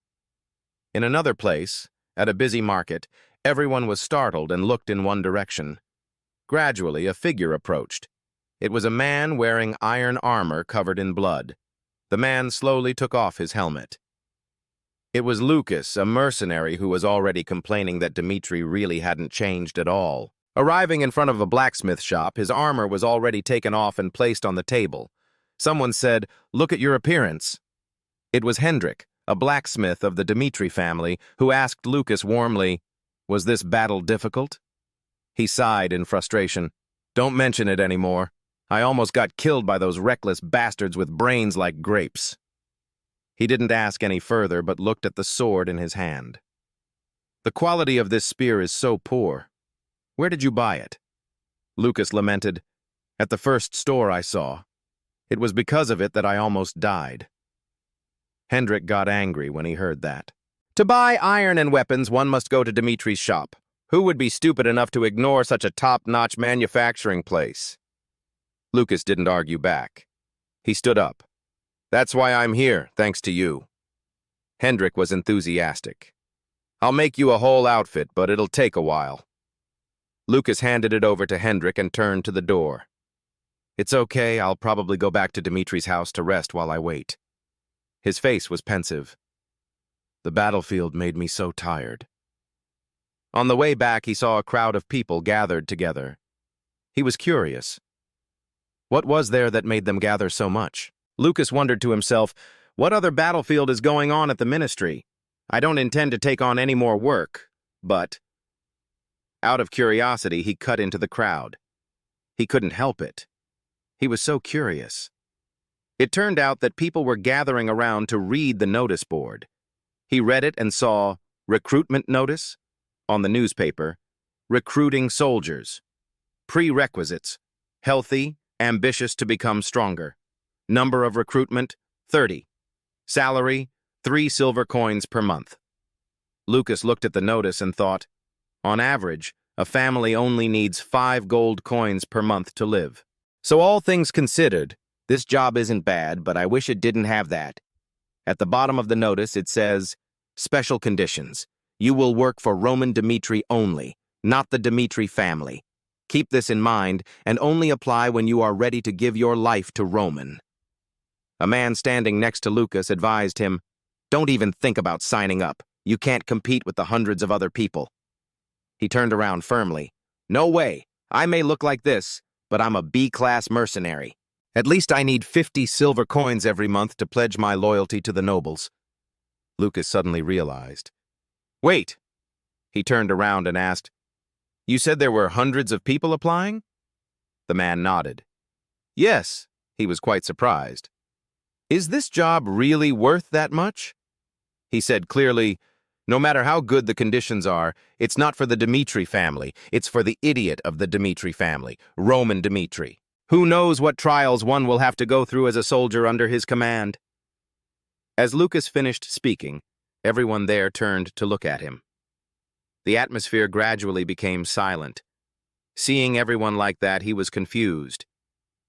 In another place, at a busy market, everyone was startled and looked in one direction. Gradually, a figure approached. It was a man wearing iron armor covered in blood. The man slowly took off his helmet. It was Lucas, a mercenary who was already complaining that Dmitri really hadn't changed at all. Arriving in front of a blacksmith shop, his armor was already taken off and placed on the table. Someone said, "Look at your appearance." It was Hendrik, a blacksmith of the Dmitri family, who asked Lucas warmly, "Was this battle difficult?" He sighed in frustration. "Don't mention it anymore. I almost got killed by those reckless bastards with brains like grapes." He didn't ask any further, but looked at the sword in his hand. "The quality of this spear is so poor. Where did you buy it?" Lucas lamented, "At the first store I saw. It was because of it that I almost died." Hendrik got angry when he heard that. "To buy iron and weapons, one must go to Dmitri's shop. Who would be stupid enough to ignore such a top-notch manufacturing place?" Lucas didn't argue back. He stood up. "That's why I'm here, thanks to you." Hendrik was enthusiastic. "I'll make you a whole outfit, but it'll take a while." Lucas handed it over to Hendrik and turned to the door. "It's okay, I'll probably go back to Dmitri's house to rest while I wait." His face was pensive. "The battlefield made me so tired." On the way back, he saw a crowd of people gathered together. He was curious. What was there that made them gather so much? Lucas wondered to himself, what other battlefield is going on at the ministry? I don't intend to take on any more work, but... Out of curiosity, he cut into the crowd. He couldn't help it. He was so curious. It turned out that people were gathering around to read the notice board. He read it and saw recruitment notice on the newspaper, recruiting soldiers, prerequisites, healthy, ambitious to become stronger, number of recruitment, 30, salary, 3 silver coins per month. Lucas looked at the notice and thought, on average, a family only needs 5 gold coins per month to live. So all things considered, this job isn't bad, but I wish it didn't have that. At the bottom of the notice, it says, special conditions. You will work for Roman Dmitri only, not the Dmitri family. Keep this in mind and only apply when you are ready to give your life to Roman. A man standing next to Lucas advised him, don't even think about signing up. You can't compete with the hundreds of other people. He turned around firmly. No way. I may look like this, but I'm a B-class mercenary. At least I need 50 silver coins every month to pledge my loyalty to the nobles. Lucas suddenly realized. Wait! He turned around and asked, you said there were hundreds of people applying? The man nodded. Yes, he was quite surprised. Is this job really worth that much? He said clearly, no matter how good the conditions are, it's not for the Dmitri family, it's for the idiot of the Dmitri family, Roman Dmitri. Who knows what trials one will have to go through as a soldier under his command? As Lucas finished speaking, everyone there turned to look at him. The atmosphere gradually became silent. Seeing everyone like that, he was confused.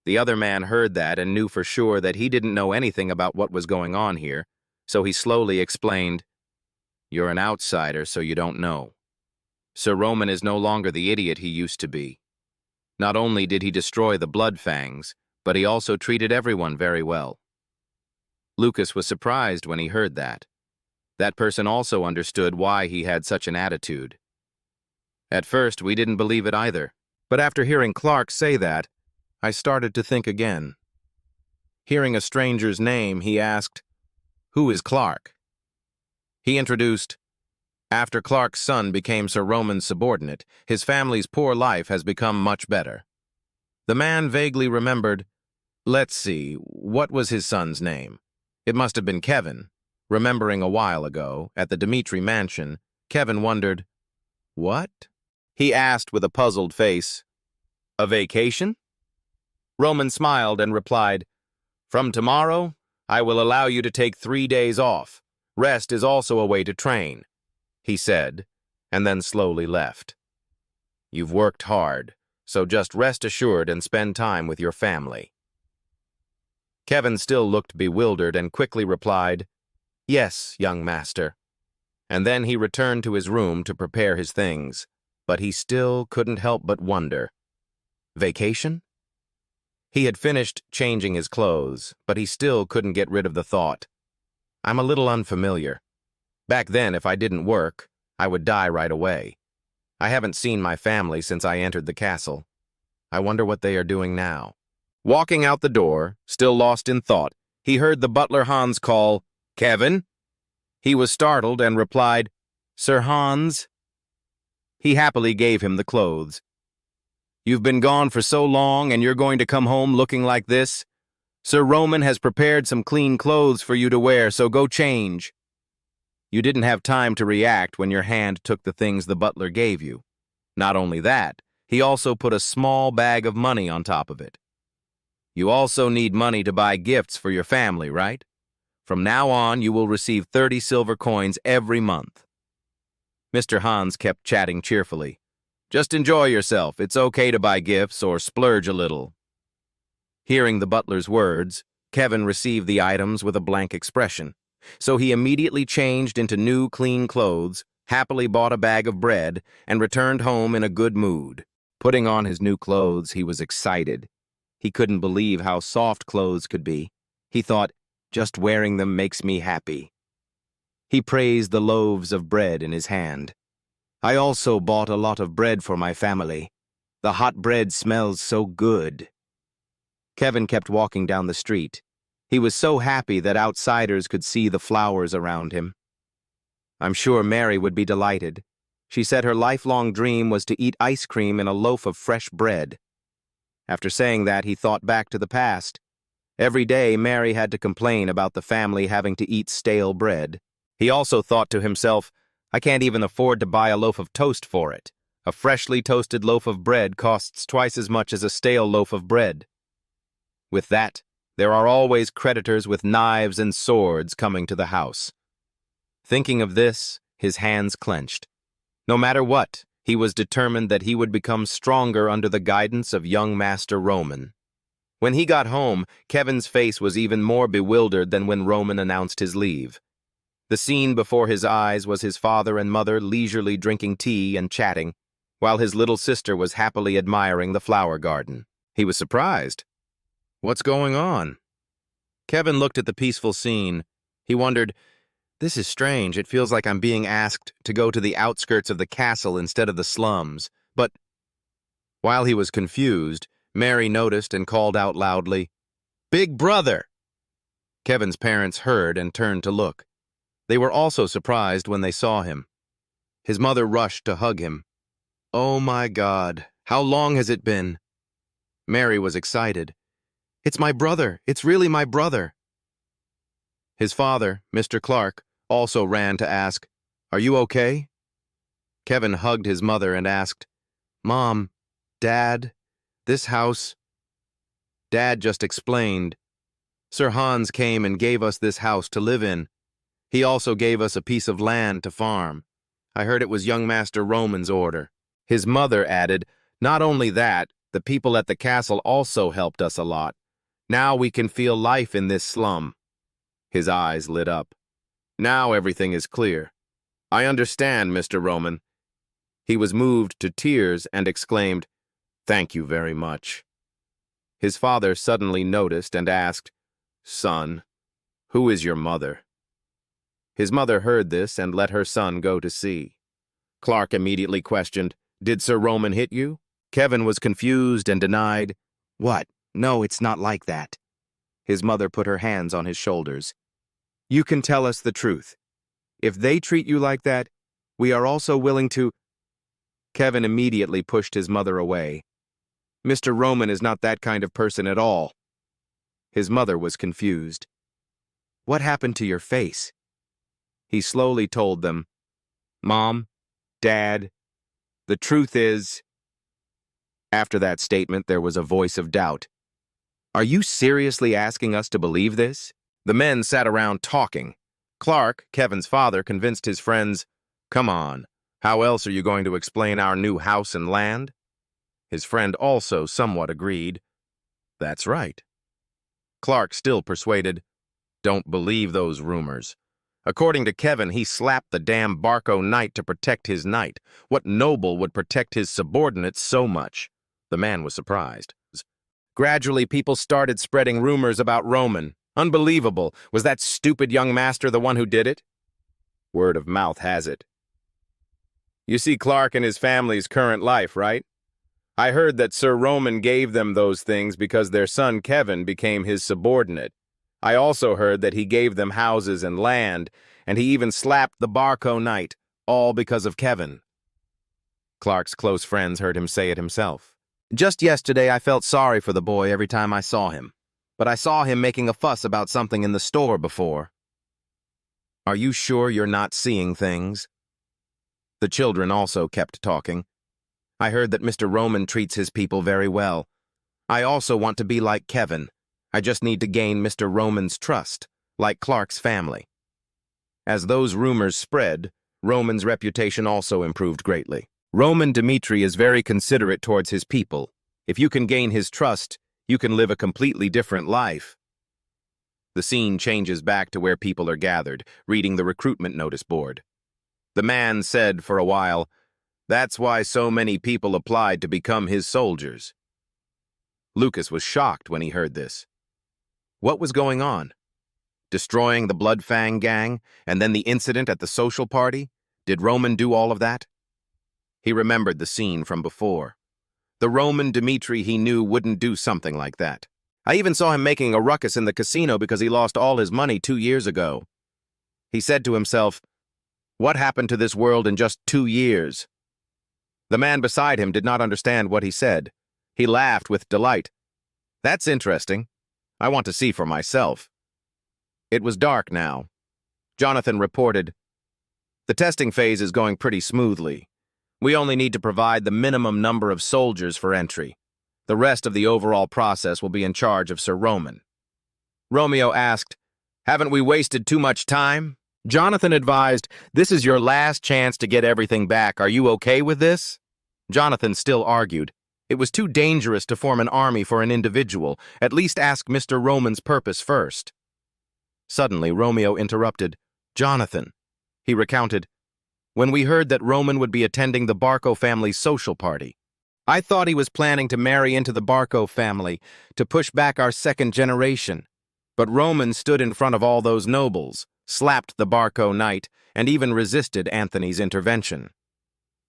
The other man heard that and knew for sure that he didn't know anything about what was going on here, so he slowly explained, you're an outsider, so you don't know. Sir Roman is no longer the idiot he used to be. Not only did he destroy the blood fangs, but he also treated everyone very well. Lucas was surprised when he heard that. That person also understood why he had such an attitude. At first, we didn't believe it either, but after hearing Clark say that, I started to think again. Hearing a stranger's name, he asked, who is Clark? He introduced, after Clark's son became Sir Roman's subordinate, his family's poor life has become much better. The man vaguely remembered, let's see, what was his son's name? It must have been Kevin. Remembering a while ago, at the Dmitri mansion, Kevin wondered, what? He asked with a puzzled face, a vacation? Roman smiled and replied, from tomorrow, I will allow you to take 3 days off. Rest is also a way to train, he said, and then slowly left. You've worked hard, so just rest assured and spend time with your family. Kevin still looked bewildered and quickly replied, yes, young master. And then he returned to his room to prepare his things, but he still couldn't help but wonder. Vacation? He had finished changing his clothes, but he still couldn't get rid of the thought. I'm a little unfamiliar. Back then, if I didn't work, I would die right away. I haven't seen my family since I entered the castle. I wonder what they are doing now. Walking out the door, still lost in thought, he heard the butler Hans call, Kevin? He was startled and replied, Sir Hans? He happily gave him the clothes. You've been gone for so long and you're going to come home looking like this? Sir Roman has prepared some clean clothes for you to wear, so go change. You didn't have time to react when your hand took the things the butler gave you. Not only that, he also put a small bag of money on top of it. You also need money to buy gifts for your family, right? From now on, you will receive 30 silver coins every month. Mr. Hans kept chatting cheerfully. Just enjoy yourself. It's okay to buy gifts or splurge a little. Hearing the butler's words, Kevin received the items with a blank expression, so he immediately changed into new, clean clothes, happily bought a bag of bread, and returned home in a good mood. Putting on his new clothes, he was excited. He couldn't believe how soft clothes could be. He thought, just wearing them makes me happy. He praised the loaves of bread in his hand. I also bought a lot of bread for my family. The hot bread smells so good. Kevin kept walking down the street. He was so happy that outsiders could see the flowers around him. I'm sure Mary would be delighted. She said her lifelong dream was to eat ice cream in a loaf of fresh bread. After saying that, he thought back to the past. Every day, Mary had to complain about the family having to eat stale bread. He also thought to himself, I can't even afford to buy a loaf of toast for it. A freshly toasted loaf of bread costs twice as much as a stale loaf of bread. With that, there are always creditors with knives and swords coming to the house. Thinking of this, his hands clenched. No matter what, he was determined that he would become stronger under the guidance of young Master Roman. When he got home, Kevin's face was even more bewildered than when Roman announced his leave. The scene before his eyes was his father and mother leisurely drinking tea and chatting, while his little sister was happily admiring the flower garden. He was surprised. What's going on? Kevin looked at the peaceful scene. He wondered, this is strange. It feels like I'm being asked to go to the outskirts of the castle instead of the slums. But while he was confused, Mary noticed and called out loudly, Big brother! Kevin's parents heard and turned to look. They were also surprised when they saw him. His mother rushed to hug him. Oh my God, how long has it been? Mary was excited. It's my brother. It's really my brother. His father, Mr. Clark, also ran to ask, Are you okay? Kevin hugged his mother and asked, Mom, Dad, this house... Dad just explained. Sir Hans came and gave us this house to live in. He also gave us a piece of land to farm. I heard it was young Master Roman's order. His mother added, Not only that, the people at the castle also helped us a lot. Now we can feel life in this slum. His eyes lit up. Now everything is clear. I understand, Mr. Roman. He was moved to tears and exclaimed, Thank you very much. His father suddenly noticed and asked, Son, who is your mother? His mother heard this and let her son go to see. Clark immediately questioned, Did Sir Roman hit you? Kevin was confused and denied, What? No, it's not like that. His mother put her hands on his shoulders. You can tell us the truth. If they treat you like that, we are also willing to... Kevin immediately pushed his mother away. Mr. Roman is not that kind of person at all. His mother was confused. What happened to your face? He slowly told them, Mom, Dad, the truth is... After that statement, there was a voice of doubt. Are you seriously asking us to believe this? The men sat around talking. Clark, Kevin's father, convinced his friends, Come on, how else are you going to explain our new house and land? His friend also somewhat agreed. That's right. Clark still persuaded, Don't believe those rumors. According to Kevin, he slapped the damn Barco knight to protect his knight. What noble would protect his subordinates so much? The man was surprised. Gradually, people started spreading rumors about Roman. Unbelievable. Was that stupid young master the one who did it? Word of mouth has it. You see Clark and his family's current life, right? I heard that Sir Roman gave them those things because their son Kevin became his subordinate. I also heard that he gave them houses and land, and he even slapped the Barco knight, all because of Kevin. Clark's close friends heard him say it himself. Just yesterday, I felt sorry for the boy every time I saw him, but I saw him making a fuss about something in the store before. Are you sure you're not seeing things? The children also kept talking. I heard that Mr. Roman treats his people very well. I also want to be like Kevin. I just need to gain Mr. Roman's trust, like Clark's family. As those rumors spread, Roman's reputation also improved greatly. Roman Dmitri is very considerate towards his people. If you can gain his trust, you can live a completely different life. The scene changes back to where people are gathered, reading the recruitment notice board. The man said for a while, That's why so many people applied to become his soldiers. Lucas was shocked when he heard this. What was going on? Destroying the Blood Fang gang, and then the incident at the social party? Did Roman do all of that? He remembered the scene from before. The Roman Dmitri he knew wouldn't do something like that. I even saw him making a ruckus in the casino because he lost all his money 2 years ago. He said to himself, What happened to this world in just 2 years? The man beside him did not understand what he said. He laughed with delight. That's interesting. I want to see for myself. It was dark now. Jonathan reported, "The testing phase is going pretty smoothly. We only need to provide the minimum number of soldiers for entry. The rest of the overall process will be in charge of Sir Roman." Romeo asked, "Haven't we wasted too much time?" Jonathan advised, "This is your last chance to get everything back. Are you okay with this?" Jonathan still argued. It was too dangerous to form an army for an individual. At least ask Mr. Roman's purpose first. Suddenly, Romeo interrupted. "Jonathan," he recounted, "when we heard that Roman would be attending the Barco family's social party, I thought he was planning to marry into the Barco family to push back our second generation. But Roman stood in front of all those nobles, slapped the Barco knight, and even resisted Anthony's intervention.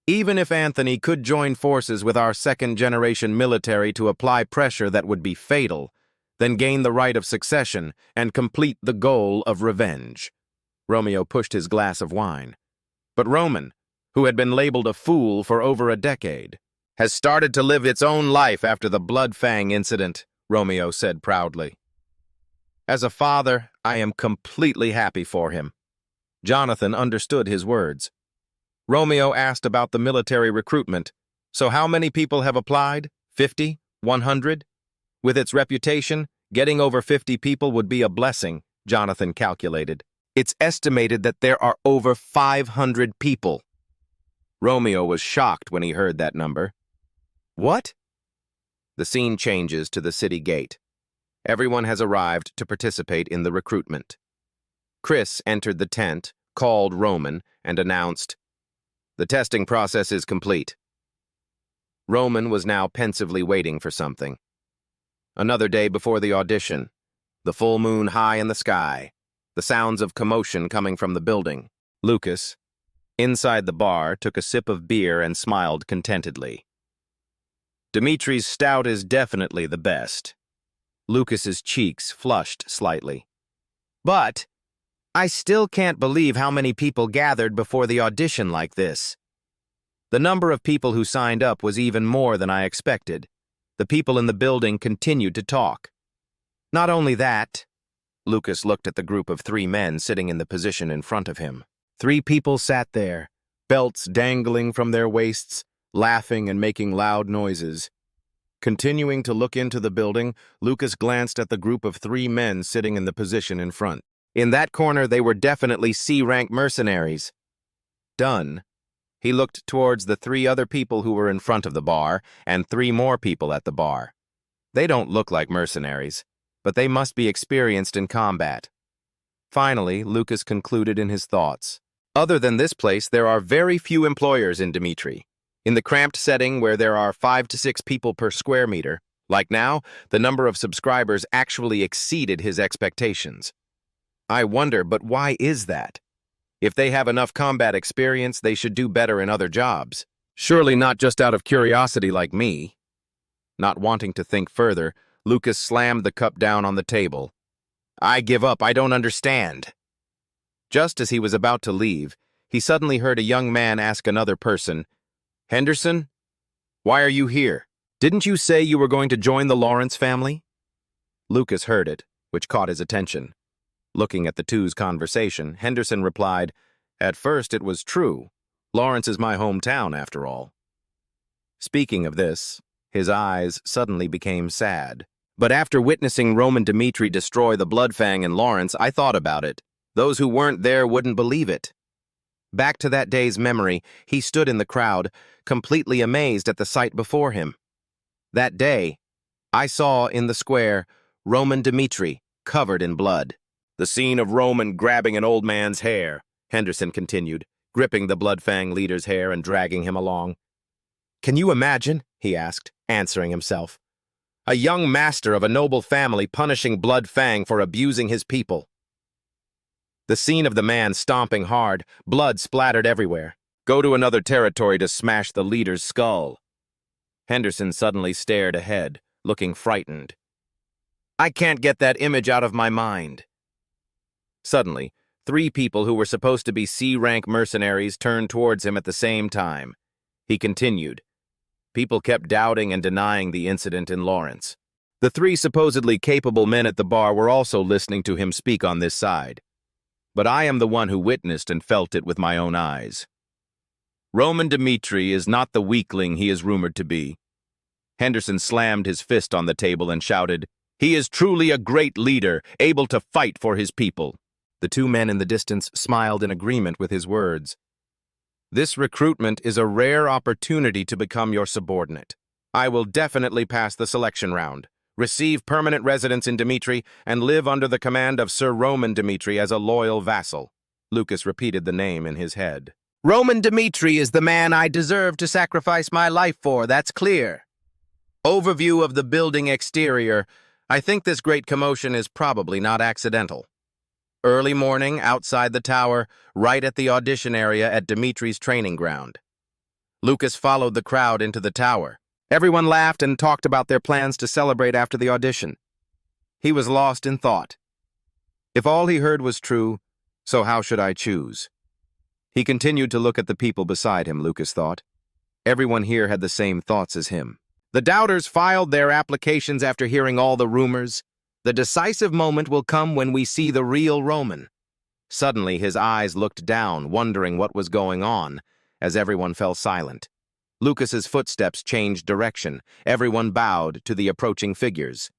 Even if Anthony could join forces with our second-generation military to apply pressure that would be fatal, then gain the right of succession and complete the goal of revenge." Romeo pushed his glass of wine. "But Roman, who had been labeled a fool for over a decade, has started to live its own life after the Blood Fang incident," Romeo said proudly. "As a father, I am completely happy for him." Jonathan understood his words. Romeo asked about the military recruitment. "So how many people have applied? 50? 100? With its reputation, getting over 50 people would be a blessing," Jonathan calculated. "It's estimated that there are over 500 people." Romeo was shocked when he heard that number. "What?" The scene changes to the city gate. Everyone has arrived to participate in the recruitment. Chris entered the tent, called Roman, and announced, "The testing process is complete." Roman was now pensively waiting for something. Another day before the audition, the full moon high in the sky, the sounds of commotion coming from the building. Lucas, inside the bar, took a sip of beer and smiled contentedly. "Dmitri's stout is definitely the best." Lucas's cheeks flushed slightly. "But I still can't believe how many people gathered before the audition like this. The number of people who signed up was even more than I expected. The people in the building continued to talk. Not only that," Lucas looked at the group of 3 men sitting in the position in front of him. 3 people sat there, belts dangling from their waists, laughing and making loud noises. Continuing to look into the building, Lucas glanced at the group of 3 men sitting in the position in front. In that corner, they were definitely C-rank mercenaries. Done. He looked towards the 3 other people who were in front of the bar, and 3 more people at the bar. They don't look like mercenaries, but they must be experienced in combat. Finally, Lucas concluded in his thoughts. Other than this place, there are very few employers in Dmitri. In the cramped setting where there are 5 to 6 people per square meter, like now, the number of subscribers actually exceeded his expectations. I wonder, but why is that? If they have enough combat experience, they should do better in other jobs. Surely not just out of curiosity like me. Not wanting to think further, Lucas slammed the cup down on the table. "I give up, I don't understand." Just as he was about to leave, he suddenly heard a young man ask another person, "Henderson, why are you here? Didn't you say you were going to join the Lawrence family?" Lucas heard it, which caught his attention. Looking at the two's conversation, Henderson replied, "At first it was true. Lawrence is my hometown, after all." Speaking of this, his eyes suddenly became sad. "But after witnessing Roman Dmitri destroy the Blood Fang in Lawrence, I thought about it. Those who weren't there wouldn't believe it." Back to that day's memory, he stood in the crowd, completely amazed at the sight before him. That day, I saw in the square Roman Dmitri covered in blood. "The scene of Roman grabbing an old man's hair," Henderson continued, gripping the Blood Fang leader's hair and dragging him along. "Can you imagine?" he asked, answering himself. "A young master of a noble family punishing Blood Fang for abusing his people." The scene of the man stomping hard, blood splattered everywhere. "Go to another territory to smash the leader's skull." Henderson suddenly stared ahead, looking frightened. "I can't get that image out of my mind." Suddenly, 3 people who were supposed to be C-rank mercenaries turned towards him at the same time. He continued, People kept doubting and denying the incident in Lawrence. The three supposedly capable men at the bar were also listening to him speak on this side. But I am the one who witnessed and felt it with my own eyes. Roman Dmitri is not the weakling he is rumored to be. Henderson slammed his fist on the table and shouted, "He is truly a great leader, able to fight for his people." The two men in the distance smiled in agreement with his words. "This recruitment is a rare opportunity to become your subordinate. I will definitely pass the selection round, receive permanent residence in Dmitri, and live under the command of Sir Roman Dmitri as a loyal vassal." Lucas repeated the name in his head. "Roman Dmitri is the man I deserve to sacrifice my life for, that's clear. Overview of the building exterior. I think this great commotion is probably not accidental. Early morning, outside the tower, right at the audition area at Dmitri's training ground. Lucas followed the crowd into the tower. Everyone laughed and talked about their plans to celebrate after the audition. He was lost in thought. If all he heard was true, so how should I choose? He continued to look at the people beside him, Lucas thought. Everyone here had the same thoughts as him. The doubters filed their applications after hearing all the rumors. The decisive moment will come when we see the real Roman. Suddenly, his eyes looked down, wondering what was going on, as everyone fell silent. Lucas's footsteps changed direction. Everyone bowed to the approaching figures.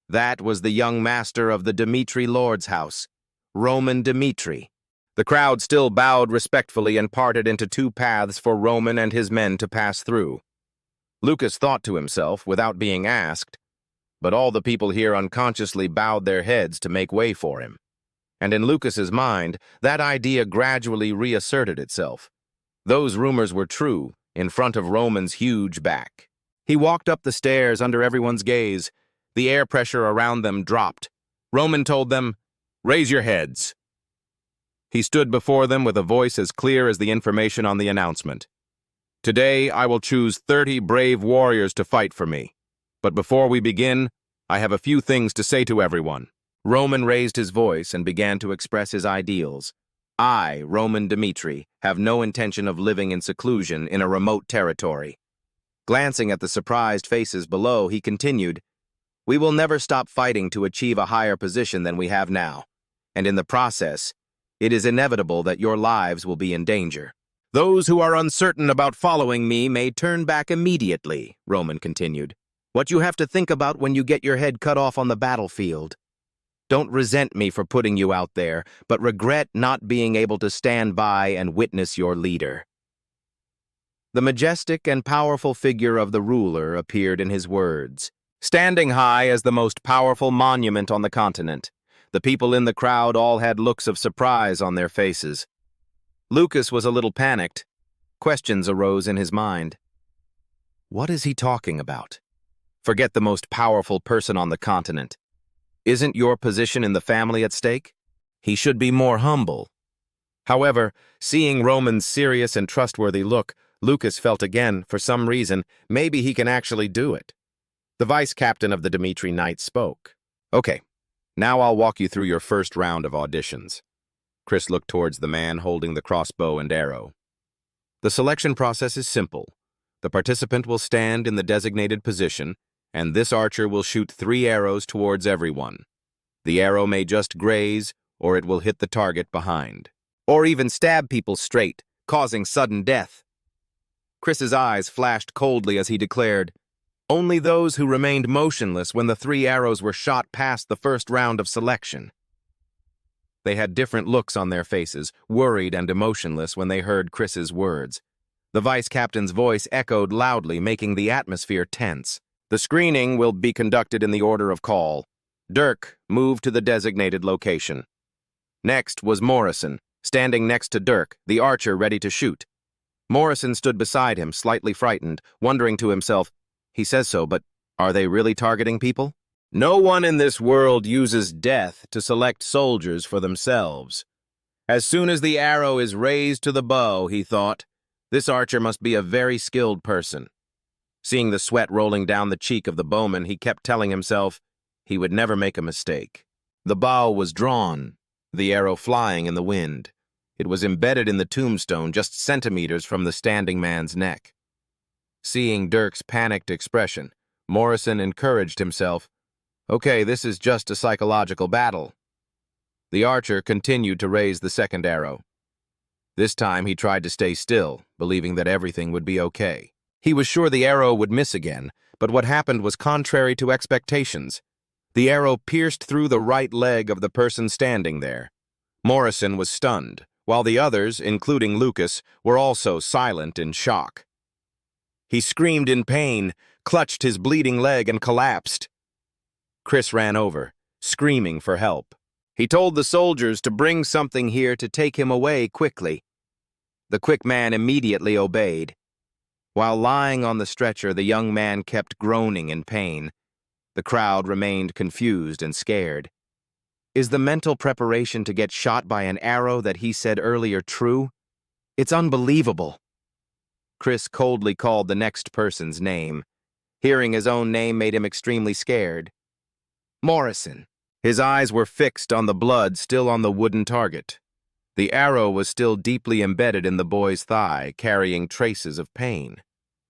That was the young master of the Dmitri Lord's house, Roman Dmitri. The crowd still bowed respectfully and parted into two paths for Roman and his men to pass through. Lucas thought to himself, without being asked, but all the people here unconsciously bowed their heads to make way for him. And in Lucas's mind, that idea gradually reasserted itself. Those rumors were true, in front of Roman's huge back. He walked up the stairs under everyone's gaze. The air pressure around them dropped. Roman told them, "Raise your heads." He stood before them with a voice as clear as the information on the announcement. "Today I will choose 30 brave warriors to fight for me. But before we begin, I have a few things to say to everyone." Roman raised his voice and began to express his ideals. "I, Roman Dmitri, have no intention of living in seclusion in a remote territory." Glancing at the surprised faces below, he continued, "We will never stop fighting to achieve a higher position than we have now, and in the process, it is inevitable that your lives will be in danger. Those who are uncertain about following me may turn back immediately," Roman continued. "What you have to think about when you get your head cut off on the battlefield. Don't resent me for putting you out there, but regret not being able to stand by and witness your leader." The majestic and powerful figure of the ruler appeared in his words. Standing high as the most powerful monument on the continent, the people in the crowd all had looks of surprise on their faces. Lucas was a little panicked. Questions arose in his mind. What is he talking about? Forget the most powerful person on the continent. Isn't your position in the family at stake? He should be more humble. However, seeing Roman's serious and trustworthy look, Lucas felt again, for some reason, maybe he can actually do it. The vice captain of the Dmitri Knights spoke. "Okay, now I'll walk you through your first round of auditions." Chris looked towards the man holding the crossbow and arrow. "The selection process is simple. The participant will stand in the designated position, and this archer will shoot 3 arrows towards everyone. The arrow may just graze, or it will hit the target behind. Or even stab people straight, causing sudden death." Chris's eyes flashed coldly as he declared, "Only those who remained motionless when the 3 arrows were shot passed the first round of selection." They had different looks on their faces, worried and emotionless when they heard Chris's words. The vice captain's voice echoed loudly, making the atmosphere tense. "The screening will be conducted in the order of call. Dirk, move to the designated location." Next was Morrison, standing next to Dirk, the archer ready to shoot. Morrison stood beside him, slightly frightened, wondering to himself, he says so, but are they really targeting people? No one in this world uses death to select soldiers for themselves. As soon as the arrow is raised to the bow, he thought, this archer must be a very skilled person. Seeing the sweat rolling down the cheek of the bowman, he kept telling himself he would never make a mistake. The bow was drawn, the arrow flying in the wind. It was embedded in the tombstone just centimeters from the standing man's neck. Seeing Dirk's panicked expression, Morrison encouraged himself. Okay, this is just a psychological battle. The archer continued to raise the second arrow. This time he tried to stay still, believing that everything would be okay. He was sure the arrow would miss again, but what happened was contrary to expectations. The arrow pierced through the right leg of the person standing there. Morrison was stunned, while the others, including Lucas, were also silent in shock. He screamed in pain, clutched his bleeding leg, and collapsed. Chris ran over, screaming for help. He told the soldiers to bring something here to take him away quickly. The quick man immediately obeyed. While lying on the stretcher, the young man kept groaning in pain. The crowd remained confused and scared. Is the mental preparation to get shot by an arrow that he said earlier true? It's unbelievable. Chris coldly called the next person's name. Hearing his own name made him extremely scared. Morrison. His eyes were fixed on the blood still on the wooden target. The arrow was still deeply embedded in the boy's thigh, carrying traces of pain.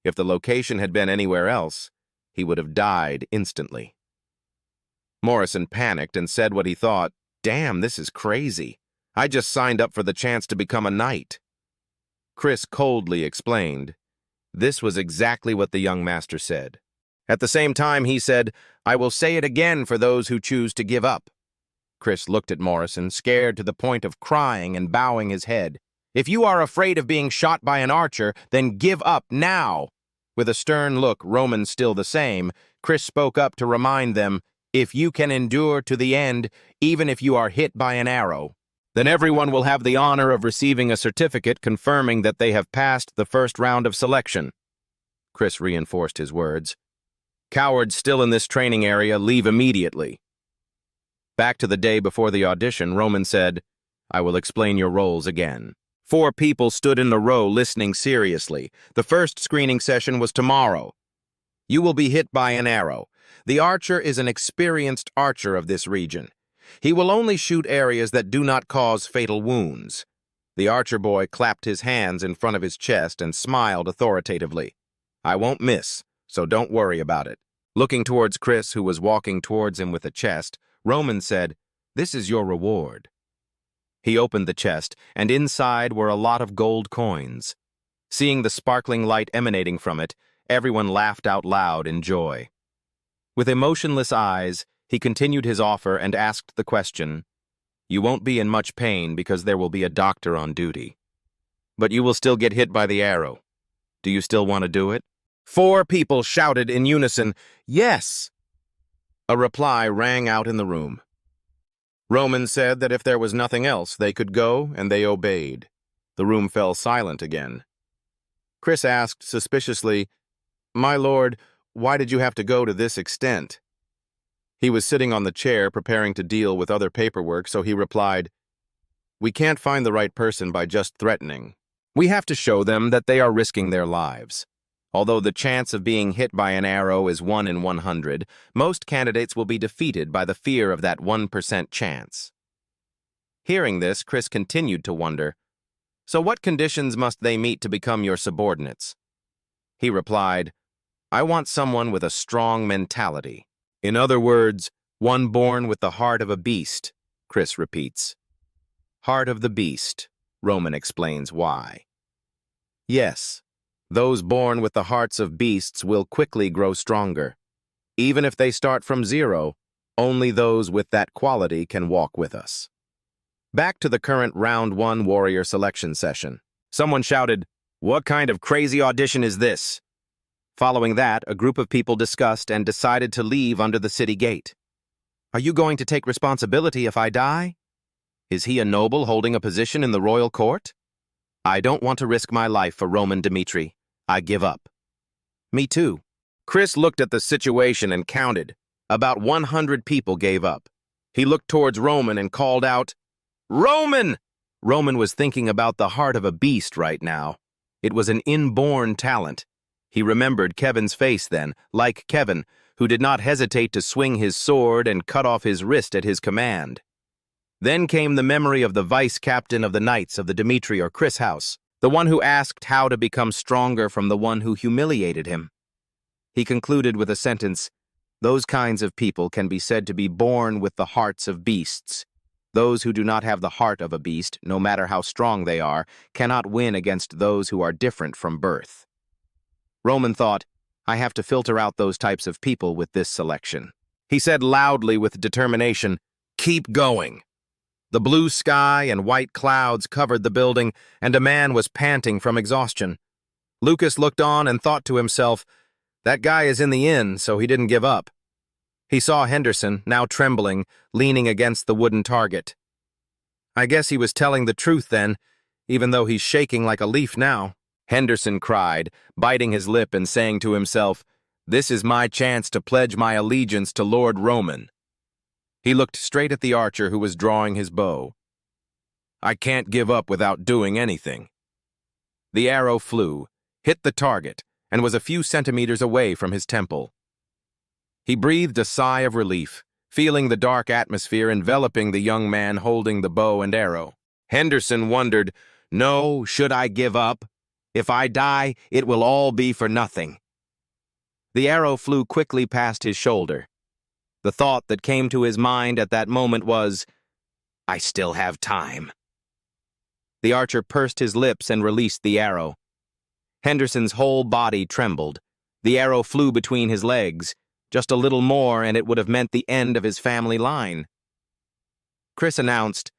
If the location had been anywhere else, he would have died instantly. Morrison panicked and said what he thought, "Damn, this is crazy. I just signed up for the chance to become a knight." Chris coldly explained. This was exactly what the young master said. At the same time, he said, "I will say it again for those who choose to give up." Chris looked at Morrison, scared to the point of crying and bowing his head. "If you are afraid of being shot by an archer, then give up now." With a stern look, Roman still the same, Chris spoke up to remind them, "If you can endure to the end, even if you are hit by an arrow, then everyone will have the honor of receiving a certificate confirming that they have passed the first round of selection." Chris reinforced his words. "Cowards still in this training area, leave immediately." Back to the day before the audition, Roman said, "I will explain your roles again." 4 people stood in a row listening seriously. The first screening session was tomorrow. You will be hit by an arrow. The archer is an experienced archer of this region. He will only shoot areas that do not cause fatal wounds. The archer boy clapped his hands in front of his chest and smiled authoritatively. "I won't miss, so don't worry about it." Looking towards Chris, who was walking towards him with a chest, Roman said, "This is your reward." He opened the chest, and inside were a lot of gold coins. Seeing the sparkling light emanating from it, everyone laughed out loud in joy. With emotionless eyes, he continued his offer and asked the question, "You won't be in much pain because there will be a doctor on duty. But you will still get hit by the arrow. Do you still want to do it?" 4 people shouted in unison, "Yes!" A reply rang out in the room. Roman said that if there was nothing else, they could go, and they obeyed. The room fell silent again. Chris asked suspiciously, "My lord, why did you have to go to this extent?" He was sitting on the chair preparing to deal with other paperwork, so he replied, "We can't find the right person by just threatening. We have to show them that they are risking their lives. Although the chance of being hit by an arrow is 1 in 100, most candidates will be defeated by the fear of that 1% chance." Hearing this, Chris continued to wonder, "So what conditions must they meet to become your subordinates?" He replied, "I want someone with a strong mentality. In other words, one born with the heart of a beast," Chris repeats. "Heart of the beast," Roman explains why. Yes. Those born with the hearts of beasts will quickly grow stronger. Even if they start from 0, only those with that quality can walk with us. Back to the current Round 1 warrior selection session. Someone shouted, "What kind of crazy audition is this?" Following that, a group of people discussed and decided to leave under the city gate. "Are you going to take responsibility if I die? Is he a noble holding a position in the royal court? I don't want to risk my life for Roman Dmitri. I give up." "Me too." Chris looked at the situation and counted. About 100 people gave up. He looked towards Roman and called out, "Roman!" Roman was thinking about the heart of a beast right now. It was an inborn talent. He remembered Kevin's face then, like Kevin, who did not hesitate to swing his sword and cut off his wrist at his command. Then came the memory of the vice captain of the Knights of the Dmitri or Chris house. The one who asked how to become stronger from the one who humiliated him. He concluded with a sentence, "Those kinds of people can be said to be born with the hearts of beasts. Those who do not have the heart of a beast, no matter how strong they are, cannot win against those who are different from birth." Roman thought, I have to filter out those types of people with this selection. He said loudly with determination, "Keep going." The blue sky and white clouds covered the building, and a man was panting from exhaustion. Lucas looked on and thought to himself, that guy is in the inn, so he didn't give up. He saw Henderson, now trembling, leaning against the wooden target. I guess he was telling the truth then, even though he's shaking like a leaf now. Henderson cried, biting his lip and saying to himself, "This is my chance to pledge my allegiance to Lord Roman." He looked straight at the archer who was drawing his bow. "I can't give up without doing anything." The arrow flew, hit the target, and was a few centimeters away from his temple. He breathed a sigh of relief, feeling the dark atmosphere enveloping the young man holding the bow and arrow. Henderson wondered, "No, should I give up? If I die, it will all be for nothing." The arrow flew quickly past his shoulder. The thought that came to his mind at that moment was, "I still have time." The archer pursed his lips and released the arrow. Henderson's whole body trembled. The arrow flew between his legs. Just a little more and it would have meant the end of his family line. Chris announced,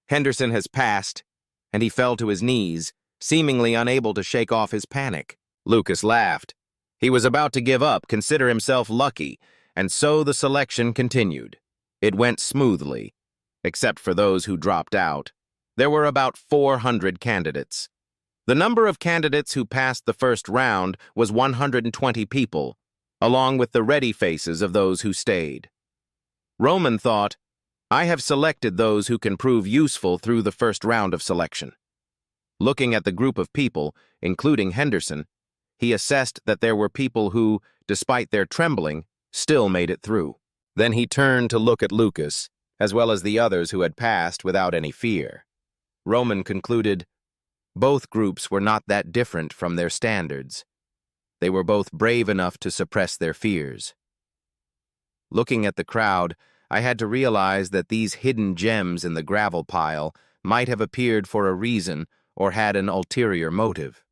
"Henderson has passed," and he fell to his knees, seemingly unable to shake off his panic. Lucas laughed. He was about to give up, consider himself lucky, and so the selection continued. It went smoothly, except for those who dropped out. There were about 400 candidates. The number of candidates who passed the first round was 120 people, along with the ready faces of those who stayed. Roman thought, I have selected those who can prove useful through the first round of selection. Looking at the group of people, including Henderson, he assessed that there were people who, despite their trembling, still made it through. Then he turned to look at Lucas, as well as the others who had passed without any fear. Roman concluded, both groups were not that different from their standards. They were both brave enough to suppress their fears. Looking at the crowd, I had to realize that these hidden gems in the gravel pile might have appeared for a reason or had an ulterior motive.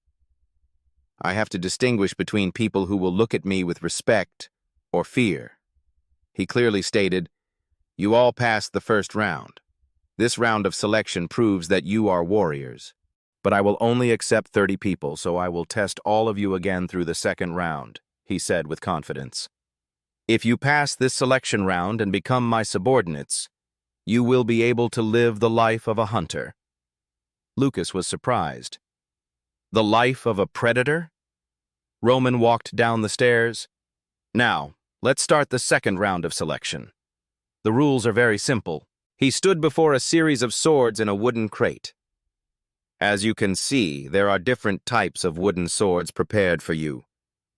I have to distinguish between people who will look at me with respect or fear. He clearly stated, you all passed the first round. This round of selection proves that you are warriors. But I will only accept 30 people, so I will test all of you again through the second round, he said with confidence. If you pass this selection round and become my subordinates, you will be able to live the life of a hunter. Lucas was surprised. The life of a predator? Roman walked down the stairs. Now, let's start the second round of selection. The rules are very simple. He stood before a series of swords in a wooden crate. As you can see, there are different types of wooden swords prepared for you.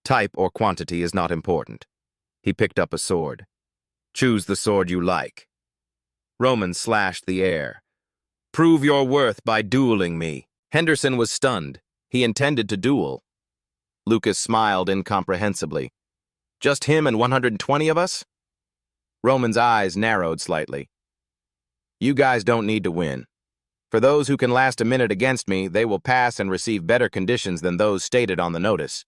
Type or quantity is not important. He picked up a sword. Choose the sword you like. Roman slashed the air. Prove your worth by dueling me. Henderson was stunned. He intended to duel. Lucas smiled incomprehensibly. Just him and 120 of us? Roman's eyes narrowed slightly. You guys don't need to win. For those who can last a minute against me, they will pass and receive better conditions than those stated on the notice.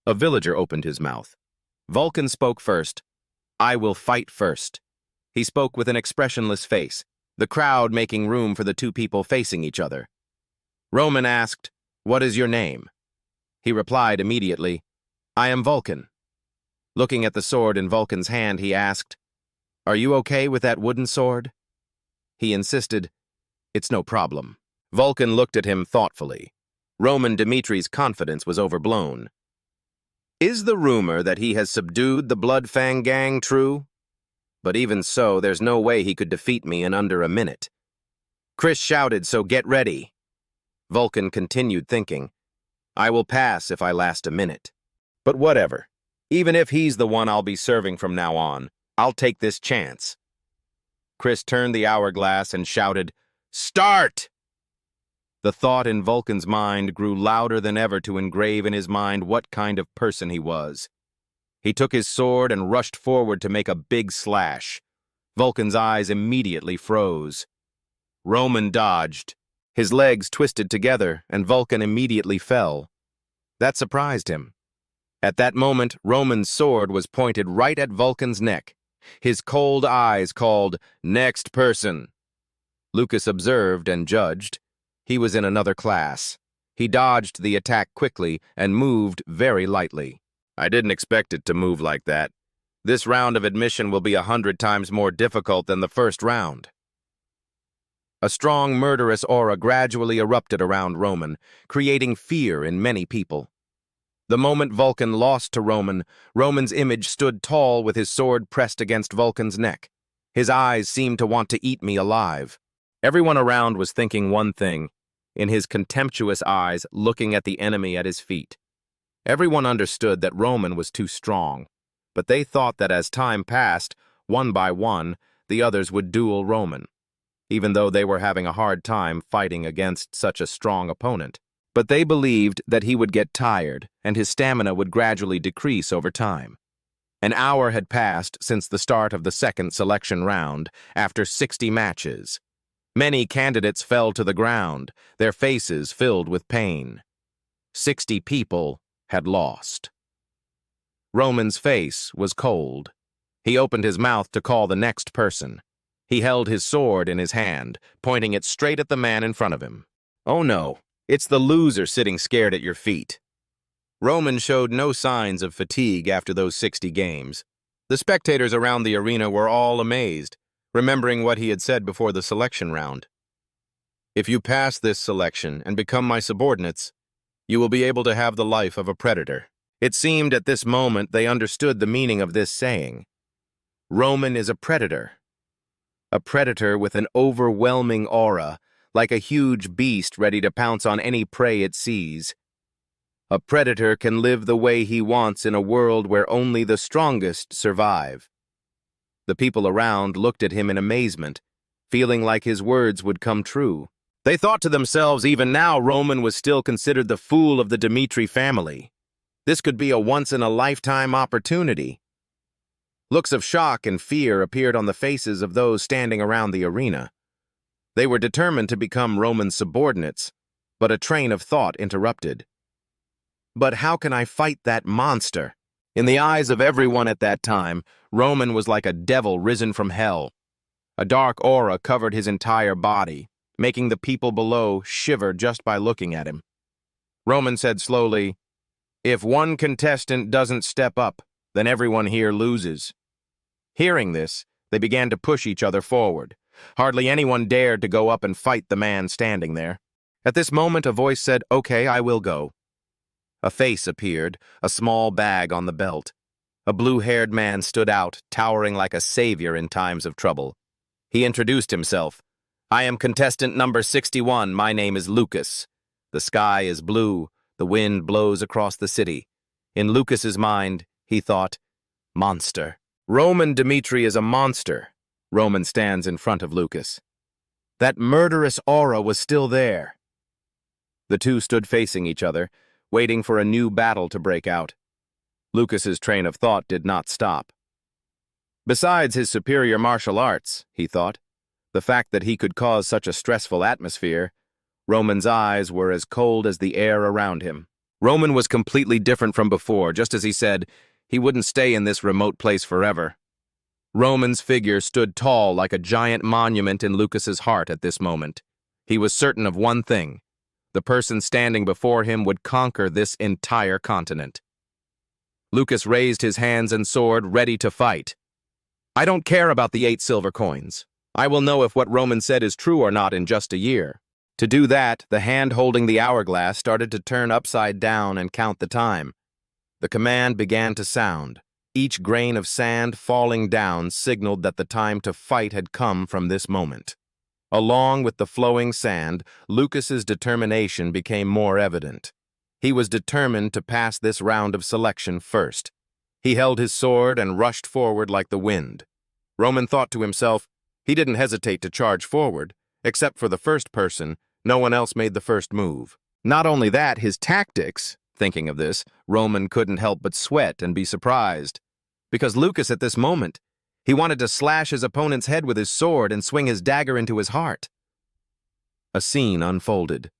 A villager opened his mouth. Vulcan spoke first. I will fight first. He spoke with an expressionless face, the crowd making room for the two people facing each other. Roman asked, what is your name? He replied immediately, I am Vulcan. Looking at the sword in Vulcan's hand, he asked, are you okay with that wooden sword? He insisted, it's no problem. Vulcan looked at him thoughtfully. Roman Dmitri's confidence was overblown. Is the rumor that he has subdued the Blood Fang gang true? But even so, there's no way he could defeat me in under a minute. Chris shouted, so get ready. Vulcan continued thinking, I will pass if I last a minute. But whatever. Even if he's the one I'll be serving from now on, I'll take this chance. Chris turned the hourglass and shouted, Start! The thought in Vulcan's mind grew louder than ever to engrave in his mind what kind of person he was. He took his sword and rushed forward to make a big slash. Vulcan's eyes immediately froze. Roman dodged. His legs twisted together, and Vulcan immediately fell. That surprised him. At that moment, Roman's sword was pointed right at Vulcan's neck. His cold eyes called, "Next person." Lucas observed and judged. He was in another class. He dodged the attack quickly and moved very lightly. "I didn't expect it to move like that. This round of admission will be 100 times more difficult than the first round." A strong, murderous aura gradually erupted around Roman, creating fear in many people. The moment Vulcan lost to Roman, Roman's image stood tall with his sword pressed against Vulcan's neck. His eyes seemed to want to eat me alive. Everyone around was thinking one thing, in his contemptuous eyes looking at the enemy at his feet. Everyone understood that Roman was too strong, but they thought that as time passed, one by one, the others would duel Roman, even though they were having a hard time fighting against such a strong opponent. But they believed that he would get tired and his stamina would gradually decrease over time. An hour had passed since the start of the second selection round, after 60 matches. Many candidates fell to the ground, their faces filled with pain. 60 people had lost. Roman's face was cold. He opened his mouth to call the next person. He held his sword in his hand, pointing it straight at the man in front of him. "Oh no, it's the loser sitting scared at your feet." Roman showed no signs of fatigue after those 60 games. The spectators around the arena were all amazed, remembering what he had said before the selection round. "If you pass this selection and become my subordinates, you will be able to have the life of a predator." It seemed at this moment they understood the meaning of this saying. Roman is a predator with an overwhelming aura, like a huge beast ready to pounce on any prey it sees. A predator can live the way he wants in a world where only the strongest survive. The people around looked at him in amazement, feeling like his words would come true. They thought to themselves, even now Roman was still considered the fool of the Dmitri family. This could be a once-in-a-lifetime opportunity. Looks of shock and fear appeared on the faces of those standing around the arena. They were determined to become Roman's subordinates, but a train of thought interrupted. "But how can I fight that monster?" In the eyes of everyone at that time, Roman was like a devil risen from hell. A dark aura covered his entire body, making the people below shiver just by looking at him. Roman said slowly, "If one contestant doesn't step up, then everyone here loses." Hearing this, they began to push each other forward. Hardly anyone dared to go up and fight the man standing there. At this moment, a voice said, "Okay, I will go." A face appeared, a small bag on the belt. A blue-haired man stood out, towering like a savior in times of trouble. He introduced himself. "I am contestant number 61. My name is Lucas. The sky is blue. The wind blows across the city." In Lucas's mind, he thought, "Monster. Roman Dmitri is a monster." Roman stands in front of Lucas. That murderous aura was still there. The two stood facing each other, waiting for a new battle to break out. Lucas's train of thought did not stop. Besides his superior martial arts, he thought, the fact that he could cause such a stressful atmosphere, Roman's eyes were as cold as the air around him. Roman was completely different from before, just as he said he wouldn't stay in this remote place forever. Roman's figure stood tall like a giant monument in Lucas's heart at this moment. He was certain of one thing. The person standing before him would conquer this entire continent. Lucas raised his hands and sword, ready to fight. "I don't care about the 8 silver coins. I will know if what Roman said is true or not in just a year." To do that, the hand holding the hourglass started to turn upside down and count the time. The command began to sound. Each grain of sand falling down signaled that the time to fight had come from this moment. Along with the flowing sand, Lucas's determination became more evident. He was determined to pass this round of selection first. He held his sword and rushed forward like the wind. Roman thought to himself, he didn't hesitate to charge forward, except for the first person, No one else made the first move. Not only that, his tactics, thinking of this, Roman couldn't help but sweat and be surprised. Because Lucas at this moment, he wanted to slash his opponent's head with his sword and swing his dagger into his heart. A scene unfolded.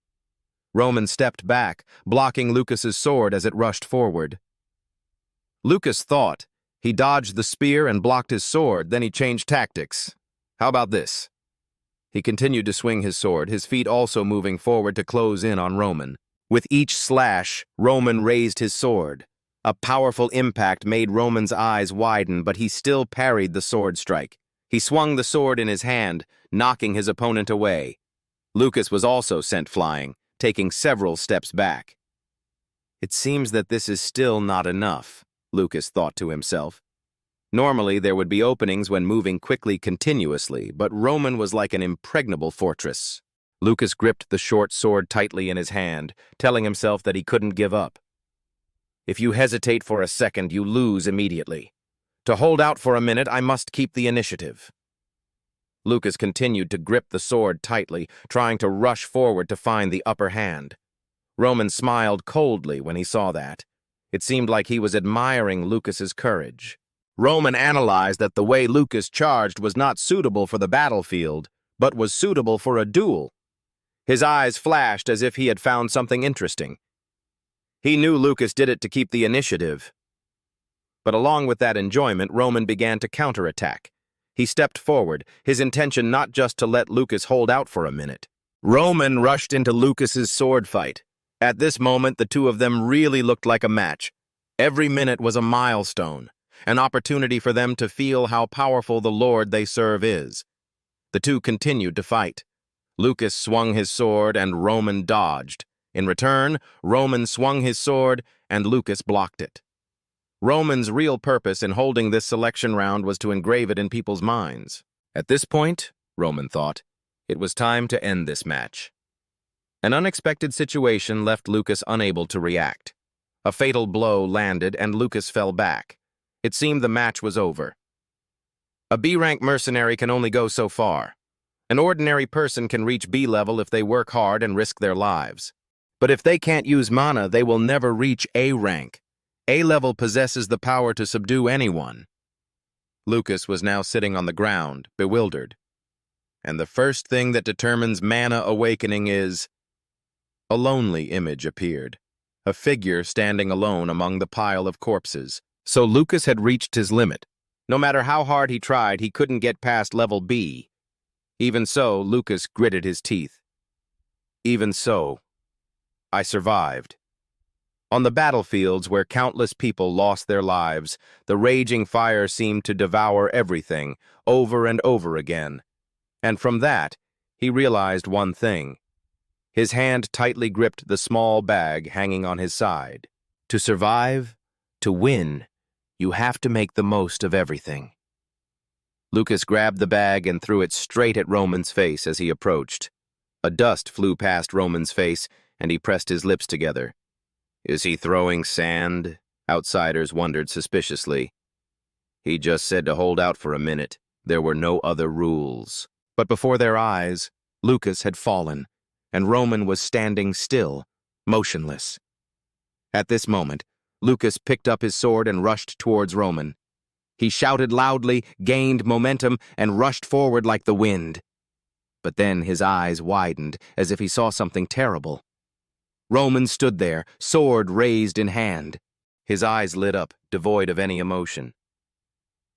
Roman stepped back, blocking Lucas's sword as it rushed forward. Lucas thought. He dodged the spear and blocked his sword, then he changed tactics. How about this? He continued to swing his sword, his feet also moving forward to close in on Roman. With each slash, Roman raised his sword. A powerful impact made Roman's eyes widen, but he still parried the sword strike. He swung the sword in his hand, knocking his opponent away. Lucas was also sent flying, taking several steps back. It seems that this is still not enough, Lucas thought to himself. Normally, there would be openings when moving quickly continuously, but Roman was like an impregnable fortress. Lucas gripped the short sword tightly in his hand, telling himself that he couldn't give up. If you hesitate for a second, you lose immediately. To hold out for a minute, I must keep the initiative. Lucas continued to grip the sword tightly, trying to rush forward to find the upper hand. Roman smiled coldly when he saw that. It seemed like he was admiring Lucas's courage. Roman analyzed that the way Lucas charged was not suitable for the battlefield, but was suitable for a duel. His eyes flashed as if he had found something interesting. He knew Lucas did it to keep the initiative. But along with that enjoyment, Roman began to counterattack. He stepped forward, his intention not just to let Lucas hold out for a minute. Roman rushed into Lucas's sword fight. At this moment, the two of them really looked like a match. Every minute was a milestone, an opportunity for them to feel how powerful the Lord they serve is. The two continued to fight. Lucas swung his sword and Roman dodged. In return, Roman swung his sword and Lucas blocked it. Roman's real purpose in holding this selection round was to engrave it in people's minds. At this point, Roman thought, it was time to end this match. An unexpected situation left Lucas unable to react. A fatal blow landed and Lucas fell back. It seemed the match was over. A B-rank mercenary can only go so far. An ordinary person can reach B level if they work hard and risk their lives. But if they can't use mana, they will never reach A rank. A level possesses the power to subdue anyone. Lucas was now sitting on the ground, bewildered. And the first thing that determines mana awakening is... A lonely image appeared, a figure standing alone among the pile of corpses. So Lucas had reached his limit. No matter how hard he tried, he couldn't get past level B. Even so, Lucas gritted his teeth. Even so, I survived. On the battlefields where countless people lost their lives, the raging fire seemed to devour everything, over and over again. And from that, he realized one thing. His hand tightly gripped the small bag hanging on his side. To survive, to win, you have to make the most of everything. Lucas grabbed the bag and threw it straight at Roman's face as he approached. A dust flew past Roman's face, and he pressed his lips together. Is he throwing sand? Outsiders wondered suspiciously. He just said to hold out for a minute. There were no other rules. But before their eyes, Lucas had fallen, and Roman was standing still, motionless. At this moment, Lucas picked up his sword and rushed towards Roman. He shouted loudly, gained momentum, and rushed forward like the wind. But then his eyes widened, as if he saw something terrible. Roman stood there, sword raised in hand. His eyes lit up, devoid of any emotion.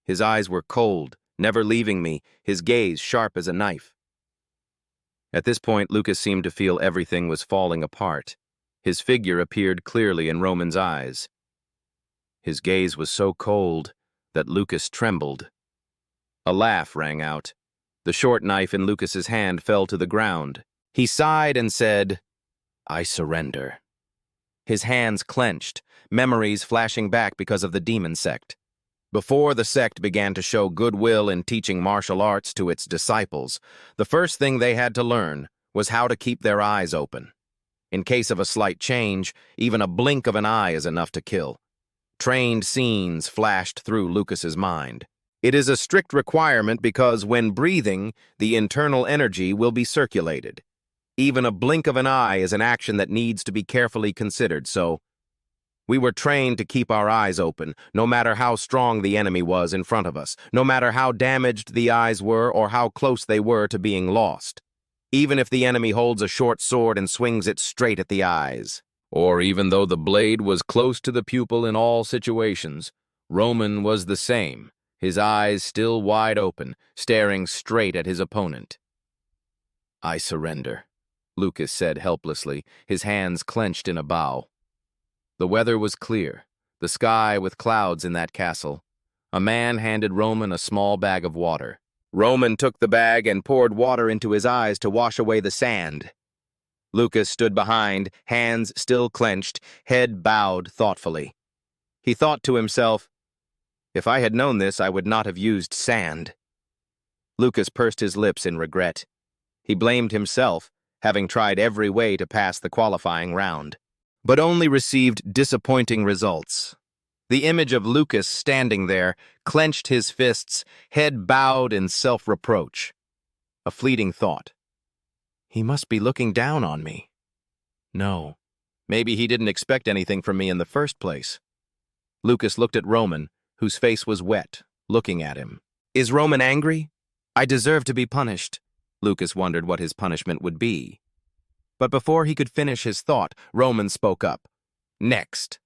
His eyes were cold, never leaving me, his gaze sharp as a knife. At this point, Lucas seemed to feel everything was falling apart. His figure appeared clearly in Roman's eyes. His gaze was so cold that Lucas trembled. A laugh rang out. The short knife in Lucas's hand fell to the ground. He sighed and said, I surrender. His hands clenched, memories flashing back because of the demon sect. Before the sect began to show goodwill in teaching martial arts to its disciples, the first thing they had to learn was how to keep their eyes open. In case of a slight change, even a blink of an eye is enough to kill. Trained scenes flashed through Lucas's mind. It is a strict requirement because when breathing, the internal energy will be circulated. Even a blink of an eye is an action that needs to be carefully considered, so we were trained to keep our eyes open, no matter how strong the enemy was in front of us, no matter how damaged the eyes were or how close they were to being lost. Even if the enemy holds a short sword and swings it straight at the eyes. Or even though the blade was close to the pupil in all situations, Roman was the same, his eyes still wide open, staring straight at his opponent. "I surrender," Lucas said helplessly, his hands clenched in a bow. The weather was clear, the sky with clouds in that castle. A man handed Roman a small bag of water. Roman took the bag and poured water into his eyes to wash away the sand. Lucas stood behind, hands still clenched, head bowed thoughtfully. He thought to himself, "If I had known this, I would not have used sand." Lucas pursed his lips in regret. He blamed himself, having tried every way to pass the qualifying round, but only received disappointing results. The image of Lucas standing there, clenched his fists, head bowed in self-reproach. A fleeting thought. He must be looking down on me. No, maybe he didn't expect anything from me in the first place. Lucas looked at Roman, whose face was wet, looking at him. Is Roman angry? I deserve to be punished. Lucas wondered what his punishment would be. But before he could finish his thought, Roman spoke up. Next.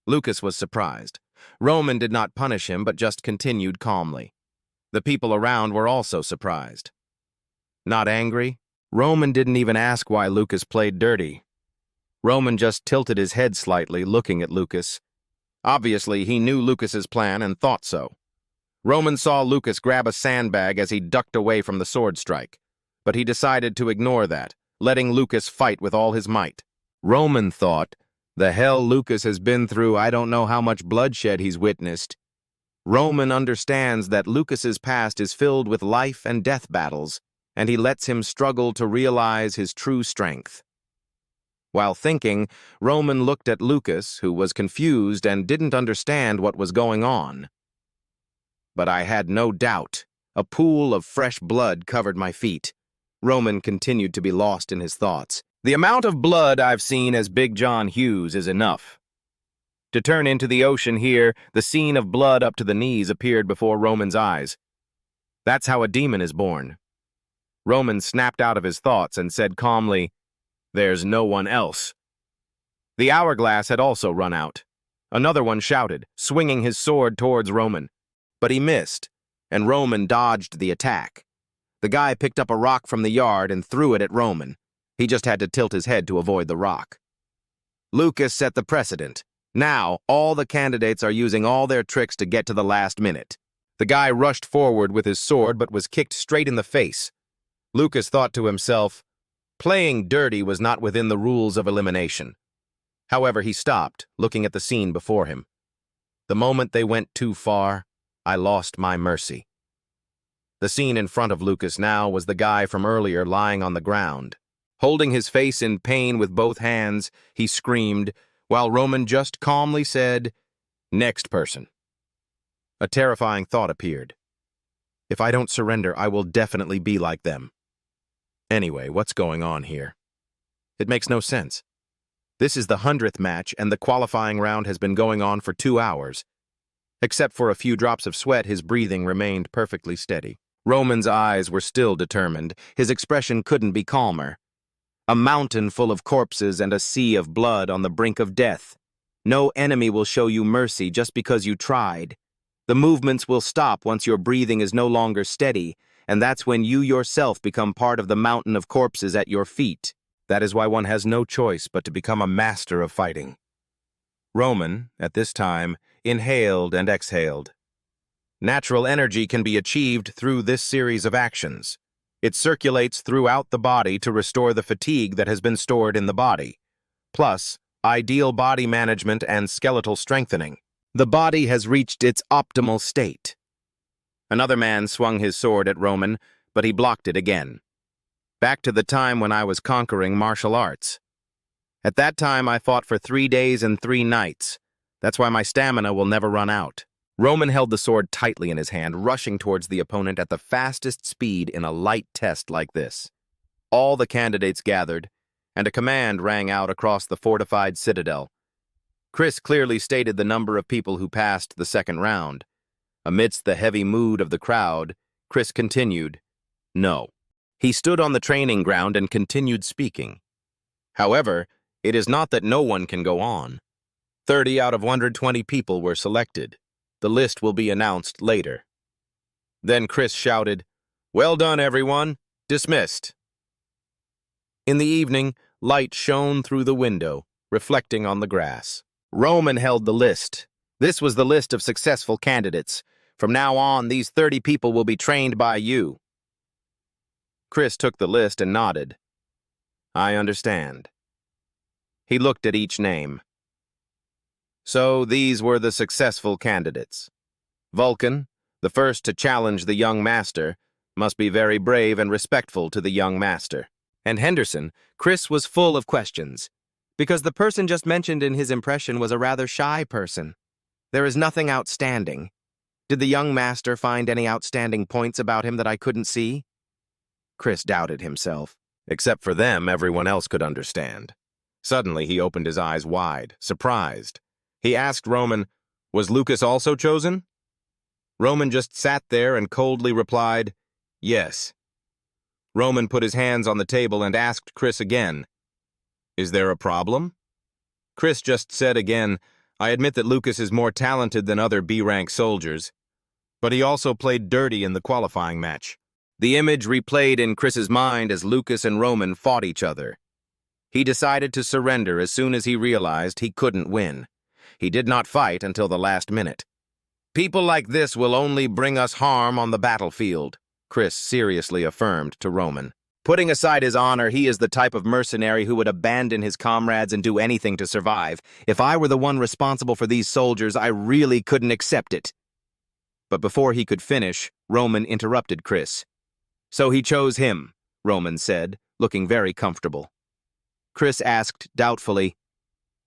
Lucas was surprised. Roman did not punish him, but just continued calmly. The people around were also surprised. Not angry? Roman didn't even ask why Lucas played dirty. Roman just tilted his head slightly, looking at Lucas. Obviously, he knew Lucas's plan and thought so. Roman saw Lucas grab a sandbag as he ducked away from the sword strike, but he decided to ignore that, letting Lucas fight with all his might. Roman thought, the hell Lucas has been through, I don't know how much bloodshed he's witnessed. Roman understands that Lucas's past is filled with life and death battles, and he lets him struggle to realize his true strength. While thinking, Roman looked at Lucas, who was confused and didn't understand what was going on. But I had no doubt. A pool of fresh blood covered my feet. Roman continued to be lost in his thoughts. The amount of blood I've seen as Big John Hughes is enough. To turn into the ocean here, the scene of blood up to the knees appeared before Roman's eyes. That's how a demon is born. Roman snapped out of his thoughts and said calmly, There's no one else. The hourglass had also run out. Another one shouted, swinging his sword towards Roman. But he missed, and Roman dodged the attack. The guy picked up a rock from the yard and threw it at Roman. He just had to tilt his head to avoid the rock. Lucas set the precedent. Now, all the candidates are using all their tricks to get to the last minute. The guy rushed forward with his sword but was kicked straight in the face. Lucas thought to himself, playing dirty was not within the rules of elimination. However, he stopped, looking at the scene before him. The moment they went too far, I lost my mercy. The scene in front of Lucas now was the guy from earlier lying on the ground. Holding his face in pain with both hands, he screamed, while Roman just calmly said, Next person. A terrifying thought appeared. If I don't surrender, I will definitely be like them. Anyway, what's going on here? It makes no sense. This is the 100th match, and the qualifying round has been going on for 2 hours. Except for a few drops of sweat, his breathing remained perfectly steady. Roman's eyes were still determined. His expression couldn't be calmer. A mountain full of corpses and a sea of blood on the brink of death. No enemy will show you mercy just because you tried. The movements will stop once your breathing is no longer steady, and that's when you yourself become part of the mountain of corpses at your feet. That is why one has no choice but to become a master of fighting. Roman, at this time, inhaled and exhaled. Natural energy can be achieved through this series of actions. It circulates throughout the body to restore the fatigue that has been stored in the body. Plus, ideal body management and skeletal strengthening. The body has reached its optimal state. Another man swung his sword at Roman, but he blocked it again. Back to the time when I was conquering martial arts. At that time, I fought for 3 days and 3 nights. That's why my stamina will never run out. Roman held the sword tightly in his hand, rushing towards the opponent at the fastest speed in a light test like this. All the candidates gathered, and a command rang out across the fortified citadel. Chris clearly stated the number of people who passed the second round. Amidst the heavy mood of the crowd, Chris continued, "No." He stood on the training ground and continued speaking. However, it is not that no one can go on. 30 out of 120 people were selected. The list will be announced later. Then Chris shouted, "Well done, everyone. Dismissed." In the evening, light shone through the window, reflecting on the grass. Roman held the list. This was the list of successful candidates. From now on, these 30 people will be trained by you. Chris took the list and nodded. "I understand." He looked at each name. So these were the successful candidates. Vulcan, the first to challenge the young master, must be very brave and respectful to the young master. And Henderson, Chris was full of questions, because the person just mentioned in his impression was a rather shy person. There is nothing outstanding. Did the young master find any outstanding points about him that I couldn't see? Chris doubted himself. Except for them, everyone else could understand. Suddenly, he opened his eyes wide, surprised. He asked Roman, "Was Lucas also chosen?" Roman just sat there and coldly replied, "Yes." Roman put his hands on the table and asked Chris again, "Is there a problem?" Chris just said again, "I admit that Lucas is more talented than other B-rank soldiers, but he also played dirty in the qualifying match." The image replayed in Chris's mind as Lucas and Roman fought each other. He decided to surrender as soon as he realized he couldn't win. He did not fight until the last minute. "People like this will only bring us harm on the battlefield," Chris seriously affirmed to Roman. Putting aside his honor, he is the type of mercenary who would abandon his comrades and do anything to survive. If I were the one responsible for these soldiers, I really couldn't accept it. But before he could finish, Roman interrupted Chris. "So he chose him," Roman said, looking very comfortable. Chris asked doubtfully,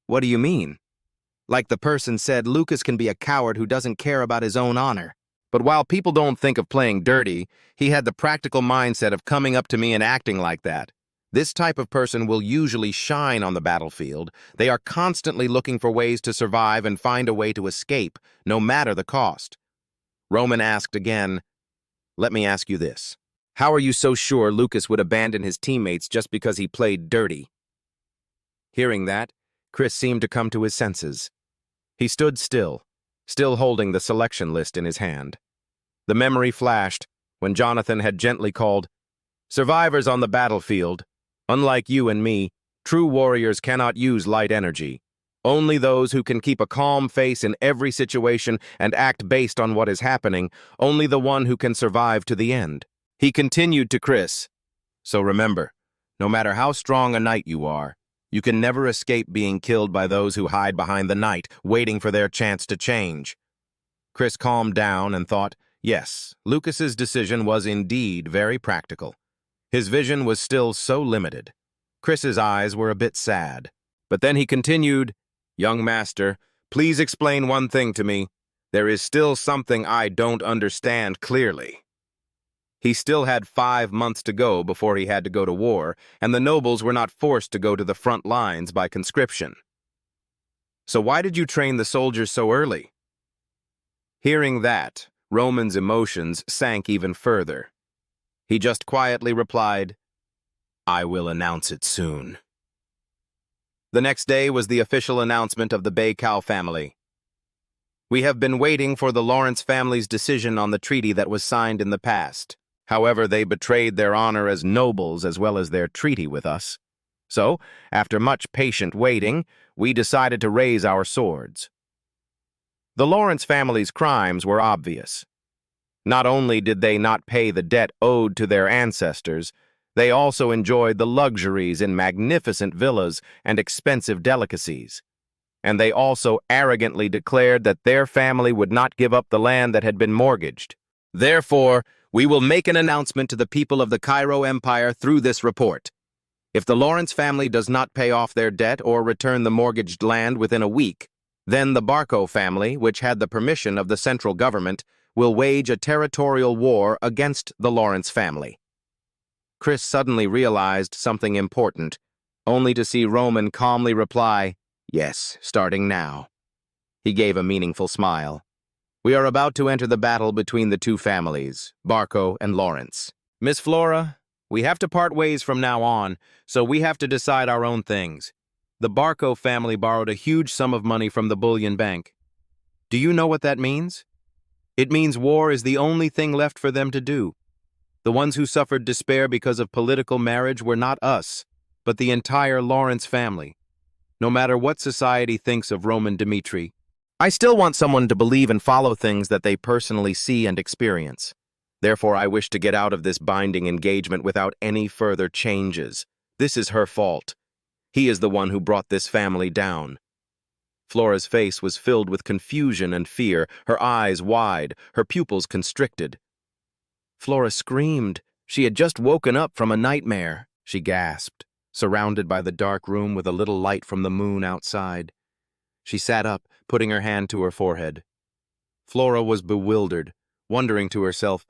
"What do you mean?" Like the person said, Lucas can be a coward who doesn't care about his own honor. But while people don't think of playing dirty, he had the practical mindset of coming up to me and acting like that. This type of person will usually shine on the battlefield. They are constantly looking for ways to survive and find a way to escape, no matter the cost. Roman asked again, "Let me ask you this. How are you so sure Lucas would abandon his teammates just because he played dirty?" Hearing that, Chris seemed to come to his senses. He stood still holding the selection list in his hand. The memory flashed when Jonathan had gently called, "Survivors on the battlefield. Unlike you and me, true warriors cannot use light energy. Only those who can keep a calm face in every situation and act based on what is happening, only the one who can survive to the end." He continued to Chris, "So remember, no matter how strong a knight you are, you can never escape being killed by those who hide behind the knight, waiting for their chance to change." Chris calmed down and thought, yes, Lucas's decision was indeed very practical. His vision was still so limited. Chris's eyes were a bit sad. But then he continued, "Young master, please explain one thing to me. There is still something I don't understand clearly." He still had 5 months to go before he had to go to war, and the nobles were not forced to go to the front lines by conscription. "So why did you train the soldiers so early?" Hearing that, Roman's emotions sank even further. He just quietly replied, "I will announce it soon." The next day was the official announcement of the Baikal family. "We have been waiting for the Lawrence family's decision on the treaty that was signed in the past. However, they betrayed their honor as nobles as well as their treaty with us. So, after much patient waiting, we decided to raise our swords." The Lawrence family's crimes were obvious. Not only did they not pay the debt owed to their ancestors, they also enjoyed the luxuries in magnificent villas and expensive delicacies. And they also arrogantly declared that their family would not give up the land that had been mortgaged. Therefore, we will make an announcement to the people of the Cairo Empire through this report. If the Lawrence family does not pay off their debt or return the mortgaged land within a week, then the Barco family, which had the permission of the central government, will wage a territorial war against the Lawrence family. Chris suddenly realized something important, only to see Roman calmly reply, "Yes, starting now." He gave a meaningful smile. "We are about to enter the battle between the two families, Barco and Lawrence. Miss Flora, we have to part ways from now on, so we have to decide our own things. The Barco family borrowed a huge sum of money from the bullion bank. Do you know what that means? It means war is the only thing left for them to do. The ones who suffered despair because of political marriage were not us, but the entire Lawrence family. No matter what society thinks of Roman Dmitri, I still want someone to believe and follow things that they personally see and experience. Therefore, I wish to get out of this binding engagement without any further changes. This is her fault. He is the one who brought this family down." Flora's face was filled with confusion and fear, her eyes wide, her pupils constricted. Flora screamed. She had just woken up from a nightmare, she gasped, surrounded by the dark room with a little light from the moon outside. She sat up, putting her hand to her forehead. Flora was bewildered, wondering to herself,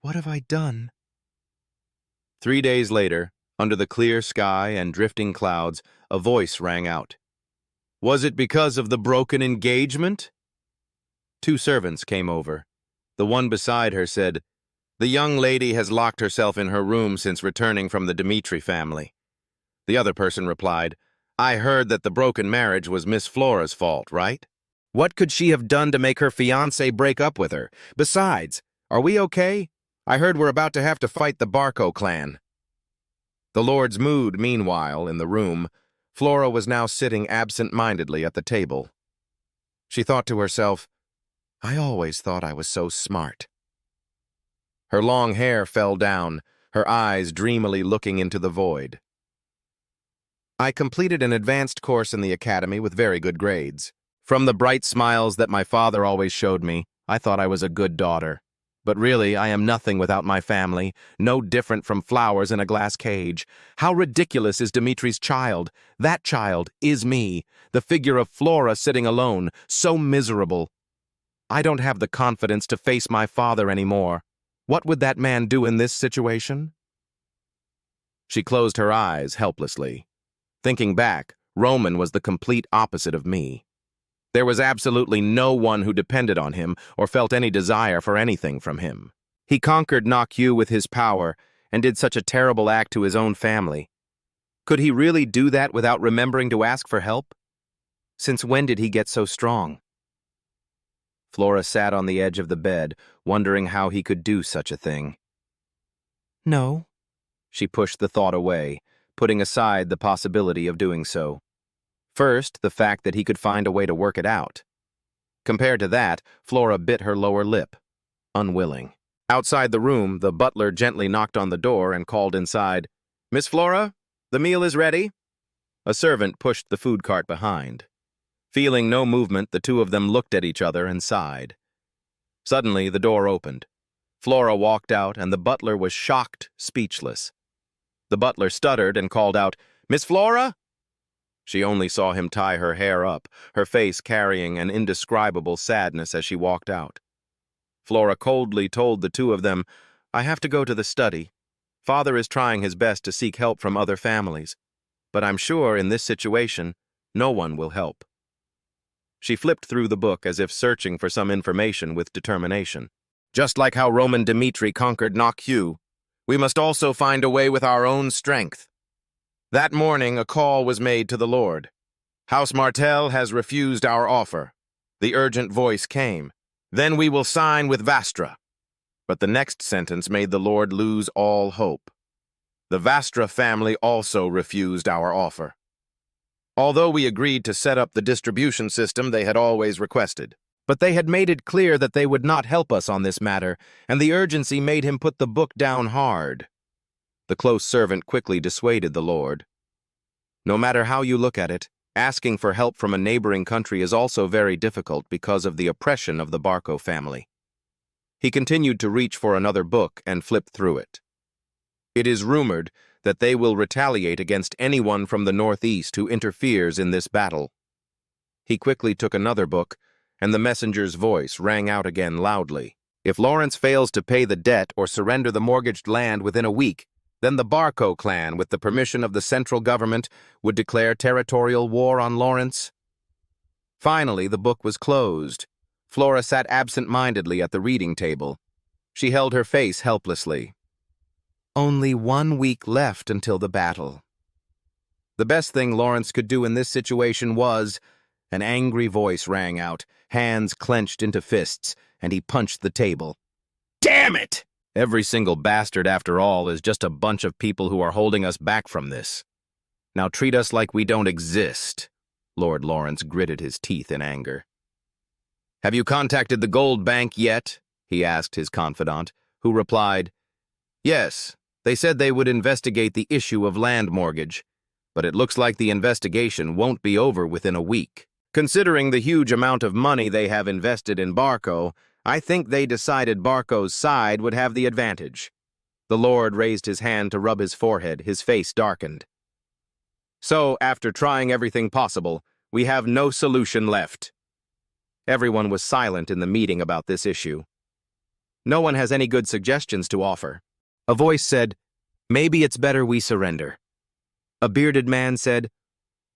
"What have I done?" 3 days later, under the clear sky and drifting clouds, a voice rang out. "Was it because of the broken engagement?" 2 servants came over. The one beside her said, "The young lady has locked herself in her room since returning from the Dmitri family." The other person replied, "I heard that the broken marriage was Miss Flora's fault, right? What could she have done to make her fiancé break up with her? Besides, are we okay? I heard we're about to have to fight the Barco clan." The Lord's mood, meanwhile, in the room, Flora was now sitting absent-mindedly at the table. She thought to herself, "I always thought I was so smart." Her long hair fell down, her eyes dreamily looking into the void. "I completed an advanced course in the academy with very good grades. From the bright smiles that my father always showed me, I thought I was a good daughter. But really, I am nothing without my family, no different from flowers in a glass cage. How ridiculous is Dimitri's child? That child is me, the figure of Flora sitting alone, so miserable. I don't have the confidence to face my father anymore. What would that man do in this situation?" She closed her eyes helplessly. Thinking back, Roman was the complete opposite of me. There was absolutely no one who depended on him or felt any desire for anything from him. He conquered Nakyu with his power and did such a terrible act to his own family. Could he really do that without remembering to ask for help? Since when did he get so strong? Flora sat on the edge of the bed, wondering how he could do such a thing. "No." She pushed the thought away, putting aside the possibility of doing so. First, the fact that he could find a way to work it out. Compared to that, Flora bit her lower lip, unwilling. Outside the room, the butler gently knocked on the door and called inside, "Miss Flora, the meal is ready." A servant pushed the food cart behind. Feeling no movement, the two of them looked at each other and sighed. Suddenly, the door opened. Flora walked out, and the butler was shocked, speechless. The butler stuttered and called out, "Miss Flora?" She only saw him tie her hair up, her face carrying an indescribable sadness as she walked out. Flora coldly told the two of them, "I have to go to the study. Father is trying his best to seek help from other families, but I'm sure in this situation, no one will help." She flipped through the book as if searching for some information with determination. Just like how Roman Dmitri conquered Nakyu, we must also find a way with our own strength. That morning, a call was made to the Lord. "House Martel has refused our offer." The urgent voice came. "Then we will sign with Vastra." But the next sentence made the Lord lose all hope. "The Vastra family also refused our offer." Although we agreed to set up the distribution system they had always requested. But they had made it clear that they would not help us on this matter, and the urgency made him put the book down hard. The close servant quickly dissuaded the Lord. No matter how you look at it, asking for help from a neighboring country is also very difficult because of the oppression of the Barco family. He continued to reach for another book and flip through it. It is rumored that they will retaliate against anyone from the northeast who interferes in this battle. He quickly took another book, and the messenger's voice rang out again loudly. "If Lawrence fails to pay the debt or surrender the mortgaged land within a week, Then the Barco clan, with the permission of the central government, would declare territorial war on Lawrence. Finally, the book was closed. Flora sat absent-mindedly at the reading table. She held her face helplessly. Only 1 week left until the battle. The best thing Lawrence could do in this situation was... An angry voice rang out, hands clenched into fists, and he punched the table. Damn it! Every single bastard, after all, is just a bunch of people who are holding us back from this. Now treat us like we don't exist. Lord Lawrence gritted his teeth in anger. Have you contacted the Gold Bank yet? He asked his confidant, who replied, Yes, they said they would investigate the issue of land mortgage, but it looks like the investigation won't be over within a week. Considering the huge amount of money they have invested in Barco, I think they decided Barco's side would have the advantage. The Lord raised his hand to rub his forehead, his face darkened. So, after trying everything possible, we have no solution left. Everyone was silent in the meeting about this issue. No one has any good suggestions to offer. A voice said, Maybe it's better we surrender. A bearded man said,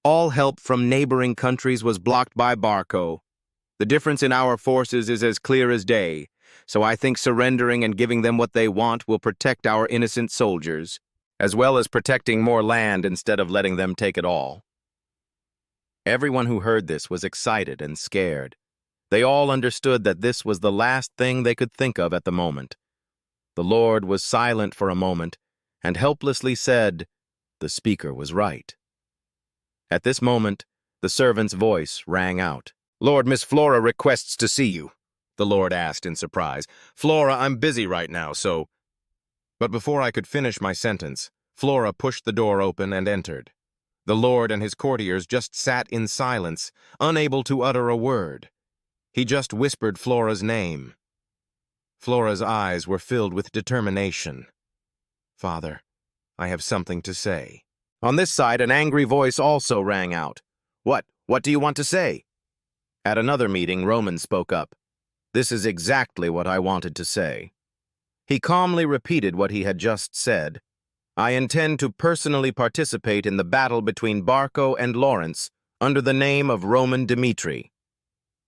All help from neighboring countries was blocked by Barco. The difference in our forces is as clear as day, so I think surrendering and giving them what they want will protect our innocent soldiers, as well as protecting more land instead of letting them take it all. Everyone who heard this was excited and scared. They all understood that this was the last thing they could think of at the moment. The Lord was silent for a moment and helplessly said, The speaker was right. At this moment, the servant's voice rang out. Lord, Miss Flora requests to see you, the Lord asked in surprise. Flora, I'm busy right now, so... But before I could finish my sentence, Flora pushed the door open and entered. The Lord and his courtiers just sat in silence, unable to utter a word. He just whispered Flora's name. Flora's eyes were filled with determination. Father, I have something to say. On this side, an angry voice also rang out. What do you want to say? At another meeting, Roman spoke up. This is exactly what I wanted to say. He calmly repeated what he had just said. I intend to personally participate in the battle between Barco and Lawrence under the name of Roman Dmitri.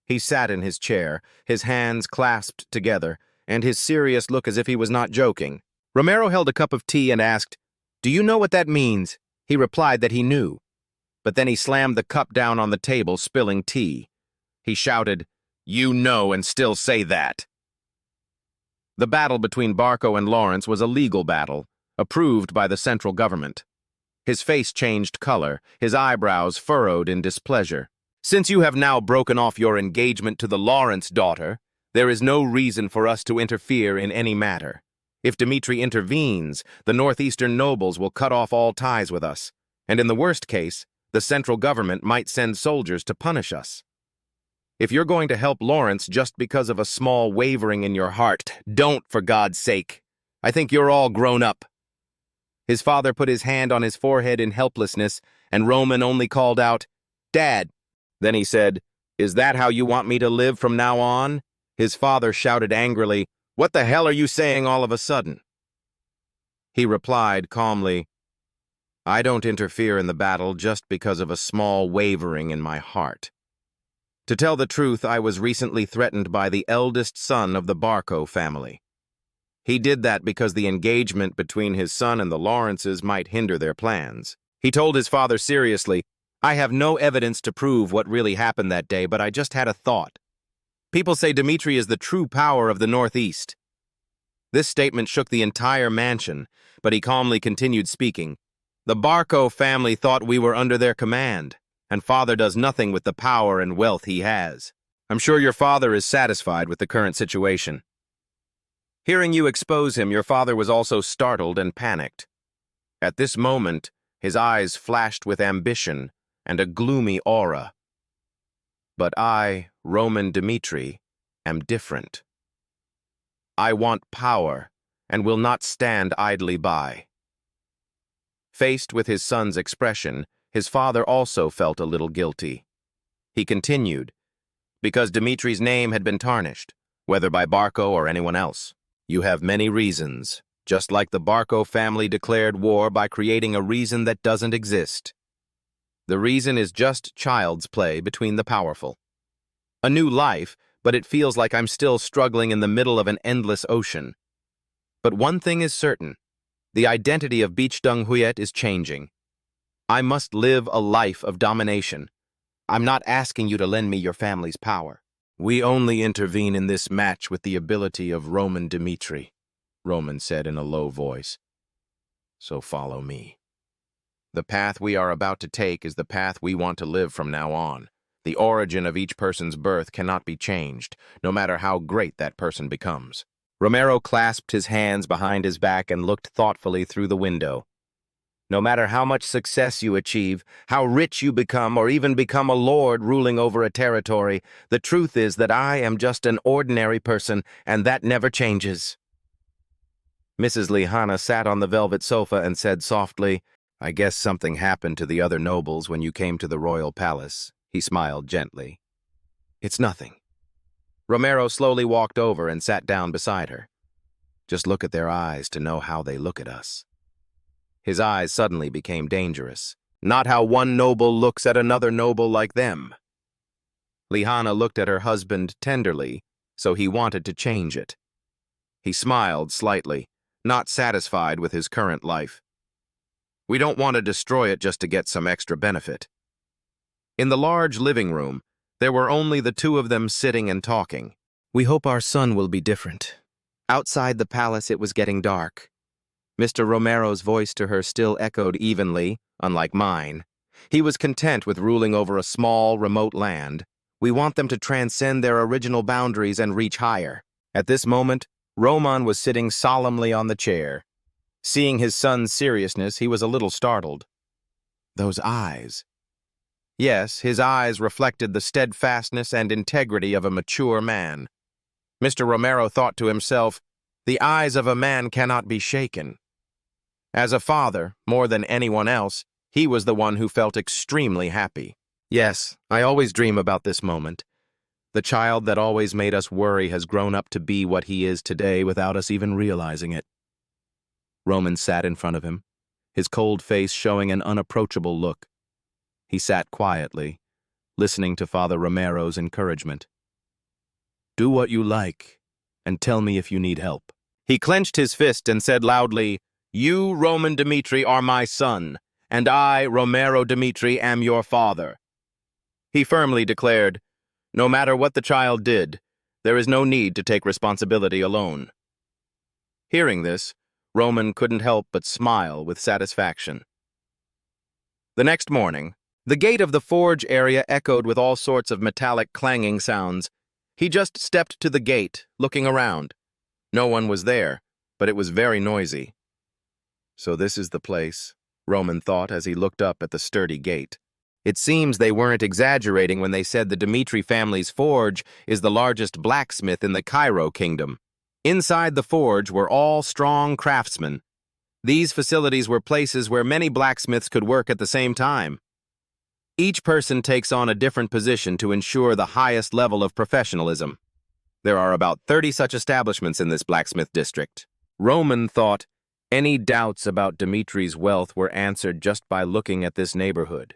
He sat in his chair, his hands clasped together, and his serious look as if he was not joking. Romero held a cup of tea and asked, Do you know what that means? He replied that he knew. But then he slammed the cup down on the table, spilling tea. He shouted, You know and still say that. The battle between Barco and Lawrence was a legal battle, approved by the central government. His face changed color, his eyebrows furrowed in displeasure. Since you have now broken off your engagement to the Lawrence daughter, there is no reason for us to interfere in any matter. If Dmitri intervenes, the northeastern nobles will cut off all ties with us, and in the worst case, the central government might send soldiers to punish us. If you're going to help Lawrence just because of a small wavering in your heart, don't, for God's sake. I think you're all grown up. His father put his hand on his forehead in helplessness, and Roman only called out, Dad. Then he said, Is that how you want me to live from now on? His father shouted angrily, What the hell are you saying all of a sudden? He replied calmly, I don't interfere in the battle just because of a small wavering in my heart. To tell the truth, I was recently threatened by the eldest son of the Barco family. He did that because the engagement between his son and the Lawrences might hinder their plans. He told his father seriously, I have no evidence to prove what really happened that day, but I just had a thought. People say Dmitri is the true power of the Northeast. This statement shook the entire mansion, but he calmly continued speaking. The Barco family thought we were under their command, and father does nothing with the power and wealth he has. I'm sure your father is satisfied with the current situation. Hearing you expose him, your father was also startled and panicked. At this moment, his eyes flashed with ambition and a gloomy aura. But I, Roman Dmitri, am different. I want power and will not stand idly by. Faced with his son's expression, his father also felt a little guilty. He continued, because Dmitri's name had been tarnished, whether by Barco or anyone else. You have many reasons just like the Barco family declared war by creating a reason that doesn't exist. The reason is just child's play between the powerful. A new life, but it feels like I'm still struggling in the middle of an endless ocean. But one thing is certain. The identity of Beachdung Huyet is changing. I must live a life of domination. I'm not asking you to lend me your family's power. We only intervene in this match with the ability of Roman Dmitri, Roman said in a low voice. So follow me. The path we are about to take is the path we want to live from now on. The origin of each person's birth cannot be changed, no matter how great that person becomes. Romero clasped his hands behind his back and looked thoughtfully through the window. No matter how much success you achieve, how rich you become, or even become a lord ruling over a territory, the truth is that I am just an ordinary person, and that never changes. Mrs. Lihana sat on the velvet sofa and said softly, I guess something happened to the other nobles when you came to the royal palace. He smiled gently. It's nothing. Romero slowly walked over and sat down beside her. Just look at their eyes to know how they look at us. His eyes suddenly became dangerous. Not how one noble looks at another noble like them. Lihana looked at her husband tenderly, so he wanted to change it. He smiled slightly, not satisfied with his current life. We don't want to destroy it just to get some extra benefit. In the large living room, there were only the two of them sitting and talking. We hope our son will be different. Outside the palace it was getting dark. Mr. Romero's voice to her still echoed evenly, unlike mine. He was content with ruling over a small, remote land. We want them to transcend their original boundaries and reach higher. At this moment, Roman was sitting solemnly on the chair. Seeing his son's seriousness, he was a little startled. Those eyes. Yes, his eyes reflected the steadfastness and integrity of a mature man. Mr. Romero thought to himself, the eyes of a man cannot be shaken. As a father, more than anyone else, he was the one who felt extremely happy. Yes, I always dream about this moment. The child that always made us worry has grown up to be what he is today without us even realizing it. Roman sat in front of him, his cold face showing an unapproachable look. He sat quietly, listening to Father Romero's encouragement. Do what you like, and tell me if you need help. He clenched his fist and said loudly, You, Roman Dmitri, are my son, and I, Romero Dmitri, am your father. He firmly declared, no matter what the child did, there is no need to take responsibility alone. Hearing this, Roman couldn't help but smile with satisfaction. The next morning, the gate of the forge area echoed with all sorts of metallic clanging sounds. He just stepped to the gate, looking around. No one was there, but it was very noisy. So this is the place, Roman thought as he looked up at the sturdy gate. It seems they weren't exaggerating when they said the Dmitri family's forge is the largest blacksmith in the Cairo kingdom. Inside the forge were all strong craftsmen. These facilities were places where many blacksmiths could work at the same time. Each person takes on a different position to ensure the highest level of professionalism. There are about 30 such establishments in this blacksmith district. Roman thought any doubts about Dmitri's wealth were answered just by looking at this neighborhood.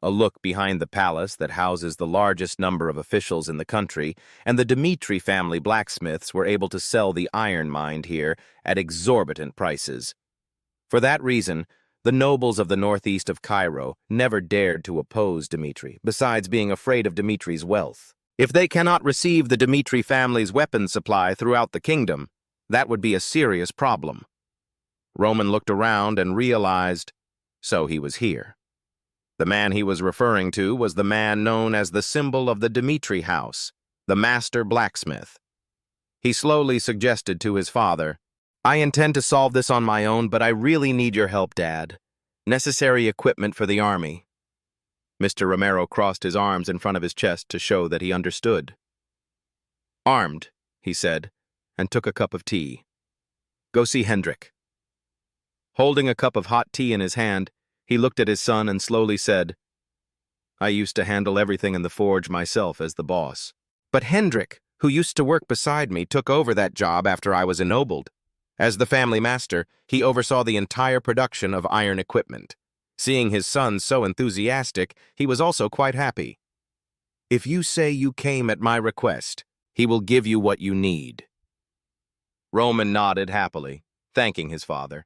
A look behind the palace that houses the largest number of officials in the country, and the Dmitri family blacksmiths were able to sell the iron mined here at exorbitant prices. For that reason, the nobles of the northeast of Cairo never dared to oppose Dmitri, besides being afraid of Dmitri's wealth. If they cannot receive the Dmitri family's weapons supply throughout the kingdom, that would be a serious problem. Roman looked around and realized, so he was here. The man he was referring to was the man known as the symbol of the Dmitri house, the master blacksmith. He slowly suggested to his father, I intend to solve this on my own, but I really need your help, Dad. Necessary equipment for the army. Mr. Romero crossed his arms in front of his chest to show that he understood. Armed, he said, and took a cup of tea. Go see Hendrik. Holding a cup of hot tea in his hand, he looked at his son and slowly said, I used to handle everything in the forge myself as the boss. But Hendrik, who used to work beside me, took over that job after I was ennobled. As the family master, he oversaw the entire production of iron equipment. Seeing his son so enthusiastic, he was also quite happy. "If you say you came at my request, he will give you what you need." Roman nodded happily, thanking his father.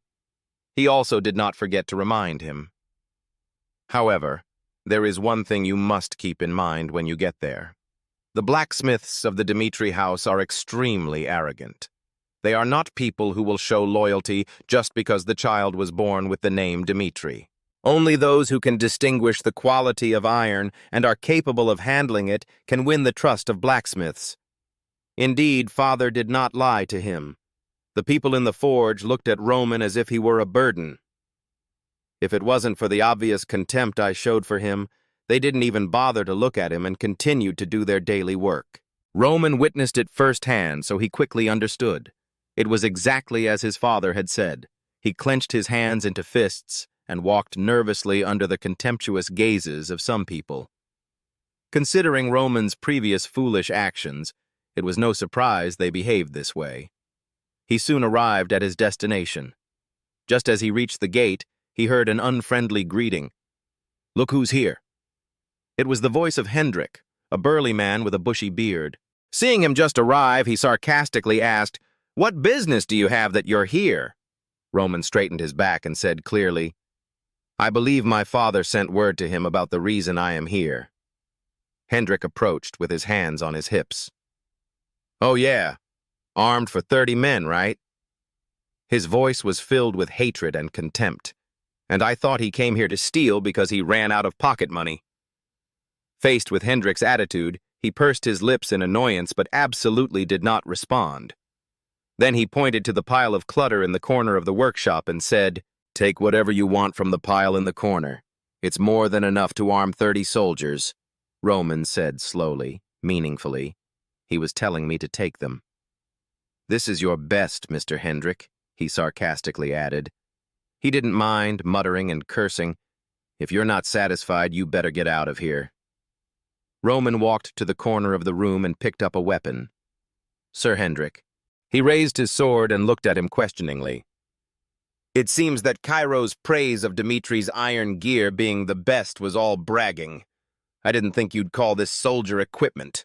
He also did not forget to remind him. "However, there is one thing you must keep in mind when you get there. The blacksmiths of the Dmitri house are extremely arrogant. They are not people who will show loyalty just because the child was born with the name Dmitri. Only those who can distinguish the quality of iron and are capable of handling it can win the trust of blacksmiths. Indeed, father did not lie to him. The people in the forge looked at Roman as if he were a burden. If it wasn't for the obvious contempt I showed for him, they didn't even bother to look at him and continued to do their daily work. Roman witnessed it firsthand, so he quickly understood. It was exactly as his father had said. He clenched his hands into fists and walked nervously under the contemptuous gazes of some people. Considering Roman's previous foolish actions, it was no surprise they behaved this way. He soon arrived at his destination. Just as he reached the gate, he heard an unfriendly greeting. "Look who's here." It was the voice of Hendrik, a burly man with a bushy beard. Seeing him just arrive, he sarcastically asked, "What business do you have that you're here?" Roman straightened his back and said clearly, "I believe my father sent word to him about the reason I am here." Hendrik approached with his hands on his hips. "Oh yeah, armed for 30 men, right?" His voice was filled with hatred and contempt. "And I thought he came here to steal because he ran out of pocket money." Faced with Hendrik's attitude, he pursed his lips in annoyance but absolutely did not respond. Then he pointed to the pile of clutter in the corner of the workshop and said, "Take whatever you want from the pile in the corner. It's more than enough to arm 30 soldiers," Roman said slowly, meaningfully. He was telling me to take them. "This is your best, Mr. Hendrik," he sarcastically added. He didn't mind muttering and cursing. "If you're not satisfied, you better get out of here." Roman walked to the corner of the room and picked up a weapon. "Sir Hendrik." He raised his sword and looked at him questioningly. "It seems that Cairo's praise of Dmitri's iron gear being the best was all bragging. I didn't think you'd call this soldier equipment."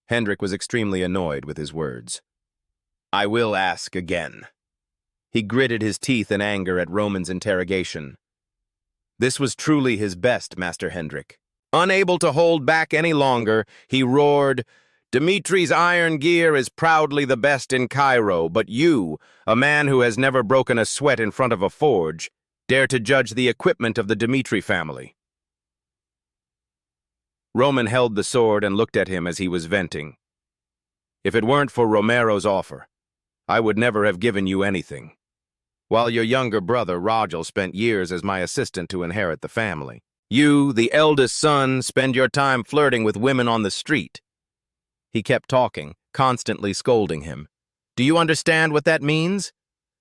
Hendrik was extremely annoyed with his words. "I will ask again." He gritted his teeth in anger at Roman's interrogation. This was truly his best, Master Hendrik. Unable to hold back any longer, he roared, "Dmitri's iron gear is proudly the best in Cairo, but you, a man who has never broken a sweat in front of a forge, dare to judge the equipment of the Dmitri family." Roman held the sword and looked at him as he was venting. "If it weren't for Romero's offer, I would never have given you anything. While your younger brother, Rogel, spent years as my assistant to inherit the family. You, the eldest son, spend your time flirting with women on the street." He kept talking, constantly scolding him. "Do you understand what that means?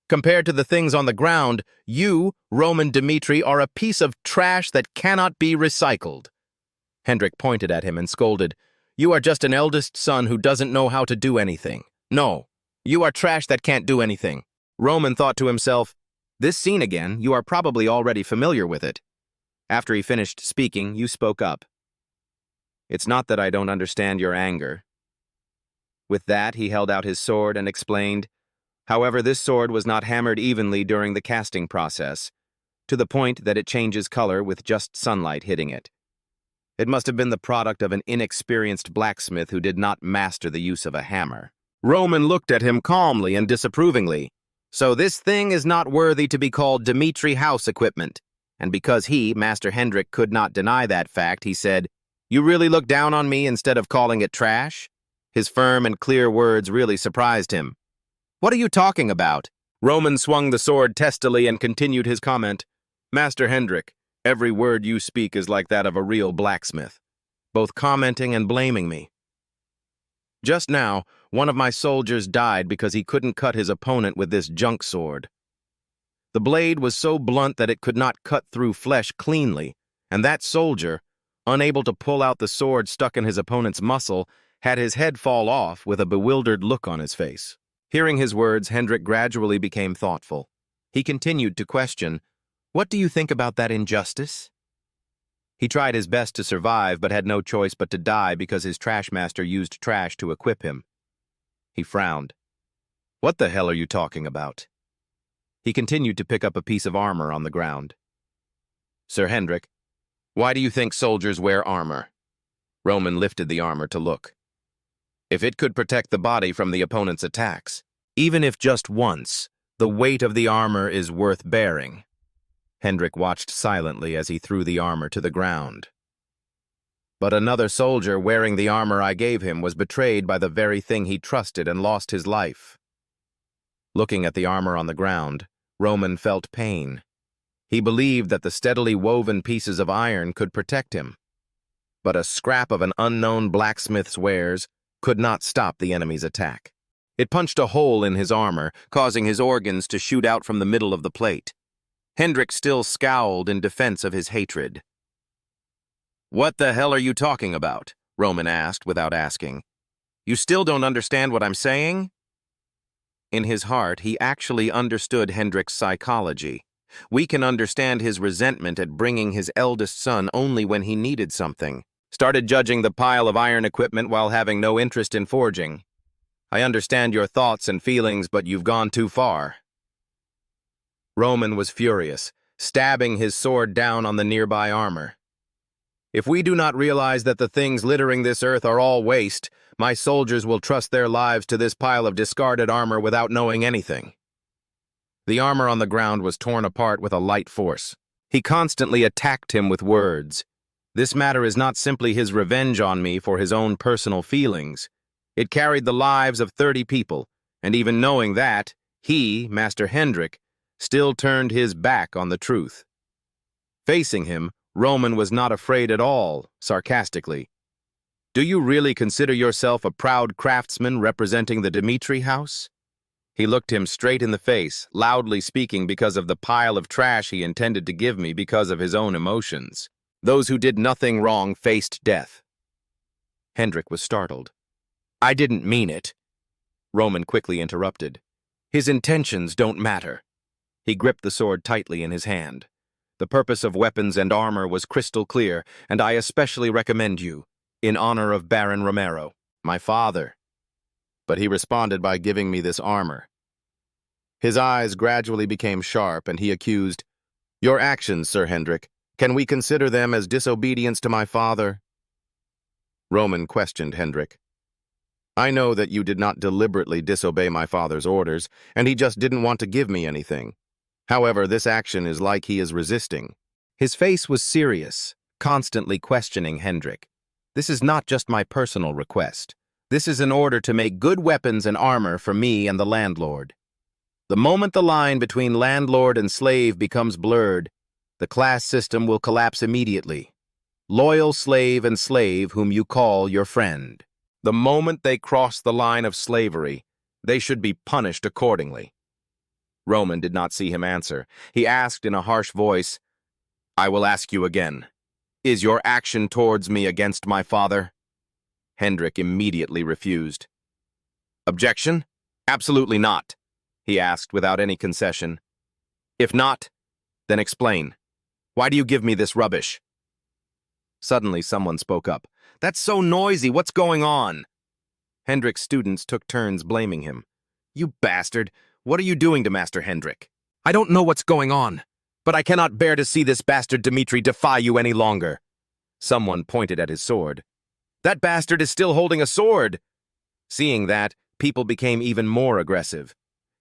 Compared to the things on the ground, you, Roman Dmitri, are a piece of trash that cannot be recycled." Hendrik pointed at him and scolded, "You are just an eldest son who doesn't know how to do anything. No, you are trash that can't do anything." Roman thought to himself, "This scene again, you are probably already familiar with it." After he finished speaking, you spoke up. "It's not that I don't understand your anger." With that, he held out his sword and explained, "However, this sword was not hammered evenly during the casting process, to the point that it changes color with just sunlight hitting it. It must have been the product of an inexperienced blacksmith who did not master the use of a hammer." Roman looked at him calmly and disapprovingly. "So this thing is not worthy to be called Dmitri house equipment." And because he, Master Hendrik, could not deny that fact, he said, "You really look down on me instead of calling it trash?" His firm and clear words really surprised him. "What are you talking about?" Roman swung the sword testily and continued his comment. "Master Hendrik, every word you speak is like that of a real blacksmith, both commenting and blaming me. Just now, one of my soldiers died because he couldn't cut his opponent with this junk sword. The blade was so blunt that it could not cut through flesh cleanly, and that soldier, unable to pull out the sword stuck in his opponent's muscle, had his head fall off with a bewildered look on his face. Hearing his words, Hendrik gradually became thoughtful. He continued to question, "What do you think about that injustice?" He tried his best to survive, but had no choice but to die because his trash master used trash to equip him. He frowned. "What the hell are you talking about?" He continued to pick up a piece of armor on the ground. "Sir Hendrik, why do you think soldiers wear armor?" Roman lifted the armor to look. "If it could protect the body from the opponent's attacks, even if just once, the weight of the armor is worth bearing." Hendrik watched silently as he threw the armor to the ground. "But another soldier wearing the armor I gave him was betrayed by the very thing he trusted and lost his life." Looking at the armor on the ground, Roman felt pain. He believed that the steadily woven pieces of iron could protect him. But a scrap of an unknown blacksmith's wares could not stop the enemy's attack. It punched a hole in his armor, causing his organs to shoot out from the middle of the plate. Hendrik still scowled in defense of his hatred. "What the hell are you talking about?" Roman asked without asking. "You still don't understand what I'm saying?" In his heart, he actually understood Hendrik's psychology. We can understand his resentment at bringing his eldest son only when he needed something. Started judging the pile of iron equipment while having no interest in forging. I understand your thoughts and feelings, but you've gone too far. Roman was furious, stabbing his sword down on the nearby armor. "If we do not realize that the things littering this earth are all waste, my soldiers will trust their lives to this pile of discarded armor without knowing anything." The armor on the ground was torn apart with a light force. He constantly attacked him with words. This matter is not simply his revenge on me for his own personal feelings. It carried the lives of 30 people, and even knowing that, he, Master Hendrik, still turned his back on the truth. Facing him, Roman was not afraid at all, sarcastically. "Do you really consider yourself a proud craftsman representing the Dmitri house?" He looked him straight in the face, loudly speaking because of the pile of trash he intended to give me because of his own emotions. Those who did nothing wrong faced death. Hendrik was startled. "I didn't mean it." Roman quickly interrupted. "His intentions don't matter." He gripped the sword tightly in his hand. "The purpose of weapons and armor was crystal clear, and I especially recommend you, in honor of Baron Romero, my father." But he responded by giving me this armor. His eyes gradually became sharp, and he accused, "Your actions, Sir Hendrik, can we consider them as disobedience to my father?" Roman questioned Hendrik. "I know that you did not deliberately disobey my father's orders, and he just didn't want to give me anything. However, this action is like he is resisting." His face was serious, constantly questioning Hendrik. "This is not just my personal request. This is an order to make good weapons and armor for me and the landlord. The moment the line between landlord and slave becomes blurred, the class system will collapse immediately. Loyal slave and slave whom you call your friend. The moment they cross the line of slavery, they should be punished accordingly." Roman did not see him answer. He asked in a harsh voice, "I will ask you again. Is your action towards me against my father?" Hendrik immediately refused. "Objection? Absolutely not," he asked without any concession. "If not, then explain. Why do you give me this rubbish?" Suddenly someone spoke up. "That's so noisy, what's going on?" Hendrik's students took turns blaming him. "You bastard, what are you doing to Master Hendrik?" "I don't know what's going on, but I cannot bear to see this bastard Dmitri defy you any longer." Someone pointed at his sword. "That bastard is still holding a sword." Seeing that, people became even more aggressive.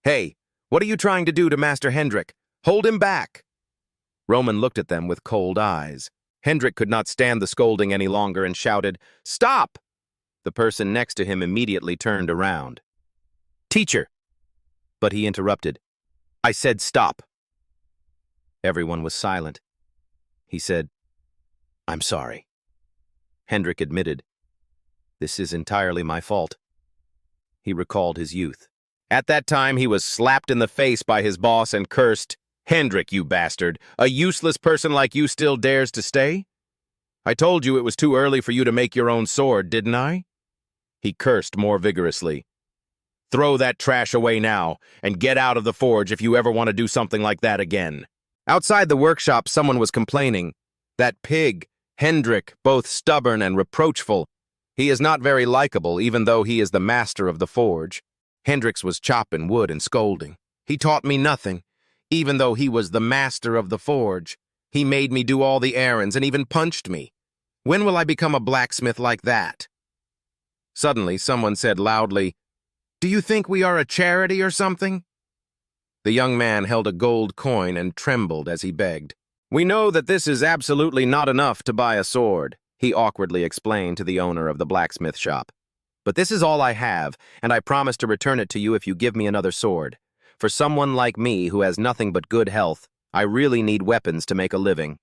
"Hey, what are you trying to do to Master Hendrik? Hold him back." Roman looked at them with cold eyes. Hendrik could not stand the scolding any longer and shouted, "Stop!" The person next to him immediately turned around. "Teacher!" But he interrupted. "I said stop." Everyone was silent. He said, "I'm sorry." Hendrik admitted, "This is entirely my fault." He recalled his youth. At that time, he was slapped in the face by his boss and cursed, "Hendrik, you bastard! A useless person like you still dares to stay? I told you it was too early for you to make your own sword, didn't I?" He cursed more vigorously. Throw that trash away now, and get out of the forge if you ever want to do something like that again. Outside the workshop, someone was complaining. That pig, Hendrik, both stubborn and reproachful. He is not very likable, even though he is the master of the forge. Hendrix was chopping wood and scolding. He taught me nothing, even though he was the master of the forge. He made me do all the errands and even punched me. When will I become a blacksmith like that? Suddenly, someone said loudly, "Do you think we are a charity or something?" The young man held a gold coin and trembled as he begged. "We know that this is absolutely not enough to buy a sword," he awkwardly explained to the owner of the blacksmith shop. "But this is all I have, and I promise to return it to you if you give me another sword. For someone like me who has nothing but good health, I really need weapons to make a living."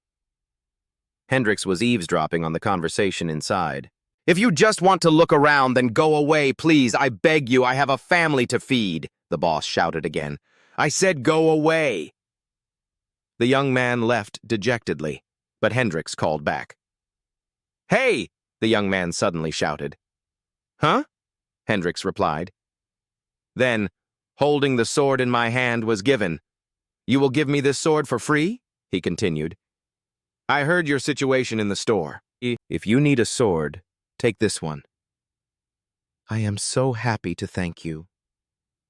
Hendrix was eavesdropping on the conversation inside. "If you just want to look around, then go away, please. I beg you, I have a family to feed," the boss shouted again. "I said go away." The young man left dejectedly, but Hendrix called back. "Hey!" the young man suddenly shouted. "Huh?" Hendrix replied. Then, holding the sword in my hand, was given. "You will give me this sword for free?" he continued. "I heard your situation in the store. If you need a sword, take this one." "I am so happy to thank you.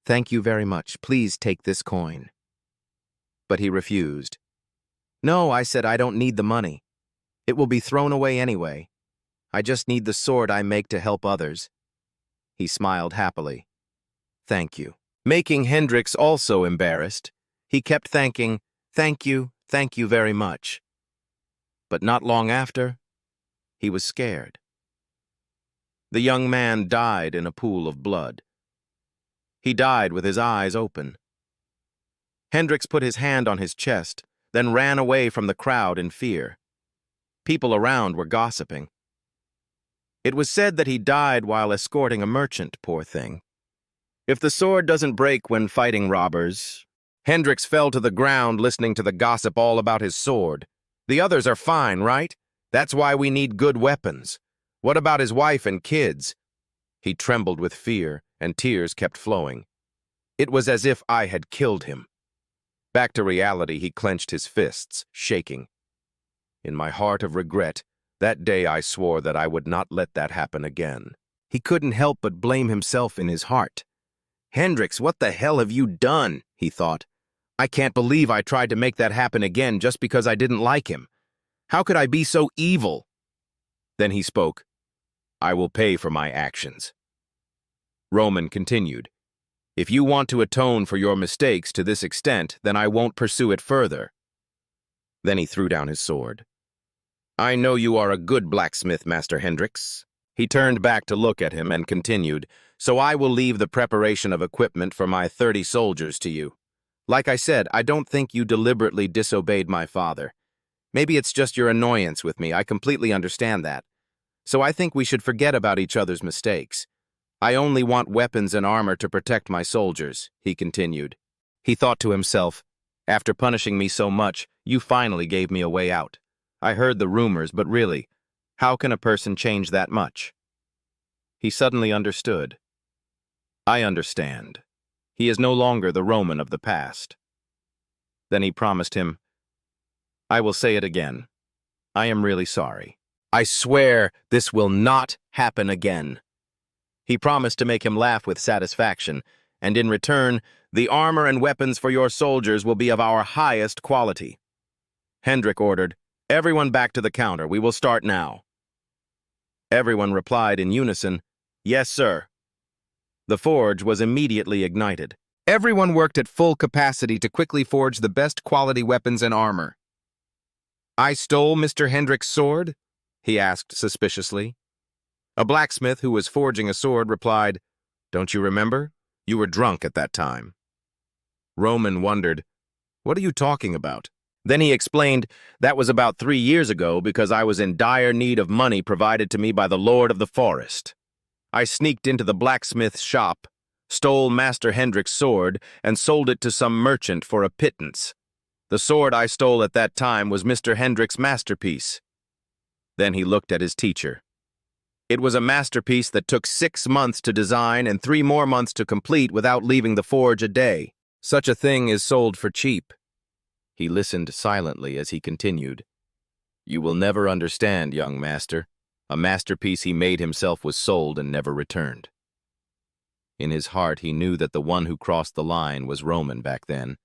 Thank you very much. Please take this coin." But he refused. "No," I said, "I don't need the money. It will be thrown away anyway. I just need the sword I make to help others." He smiled happily. "Thank you." Making Hendrix also embarrassed, he kept thanking, thank you very much." But not long after, he was scared. The young man died in a pool of blood. He died with his eyes open. Hendrix put his hand on his chest, then ran away from the crowd in fear. People around were gossiping. It was said that he died while escorting a merchant, poor thing. If the sword doesn't break when fighting robbers... Hendrix fell to the ground listening to the gossip all about his sword. The others are fine, right? That's why we need good weapons. What about his wife and kids? He trembled with fear, and tears kept flowing. It was as if I had killed him. Back to reality, he clenched his fists, shaking. In my heart of regret, that day I swore that I would not let that happen again. He couldn't help but blame himself in his heart. "Hendrix, what the hell have you done?" he thought. "I can't believe I tried to make that happen again just because I didn't like him. How could I be so evil?" Then he spoke. "I will pay for my actions." Roman continued. "If you want to atone for your mistakes to this extent, then I won't pursue it further." Then he threw down his sword. "I know you are a good blacksmith, Master Hendrix." He turned back to look at him and continued, "So I will leave the preparation of equipment for my 30 soldiers to you. Like I said, I don't think you deliberately disobeyed my father. Maybe it's just your annoyance with me, I completely understand that. So I think we should forget about each other's mistakes. I only want weapons and armor to protect my soldiers," he continued. He thought to himself, "After punishing me so much, you finally gave me a way out. I heard the rumors, but really, how can a person change that much?" He suddenly understood. I understand. He is no longer the Roman of the past. Then he promised him, "I will say it again. I am really sorry. I swear this will not happen again." He promised to make him laugh with satisfaction, and in return, the armor and weapons for your soldiers will be of our highest quality. Hendrik ordered, "Everyone back to the counter. We will start now." Everyone replied in unison, "Yes, sir." The forge was immediately ignited. Everyone worked at full capacity to quickly forge the best quality weapons and armor. "I stole Mr. Hendrik's sword?" he asked suspiciously. A blacksmith who was forging a sword replied, "Don't you remember? You were drunk at that time." Roman wondered, "What are you talking about?" Then he explained, "That was about 3 years ago because I was in dire need of money provided to me by the Lord of the Forest. I sneaked into the blacksmith's shop, stole Master Hendrik's sword, and sold it to some merchant for a pittance. The sword I stole at that time was Mr. Hendrik's masterpiece." Then he looked at his teacher. It was a masterpiece that took 6 months to design and 3 more months to complete without leaving the forge a day. Such a thing is sold for cheap. He listened silently as he continued. You will never understand, young master. A masterpiece he made himself was sold and never returned. In his heart, he knew that the one who crossed the line was Roman back then.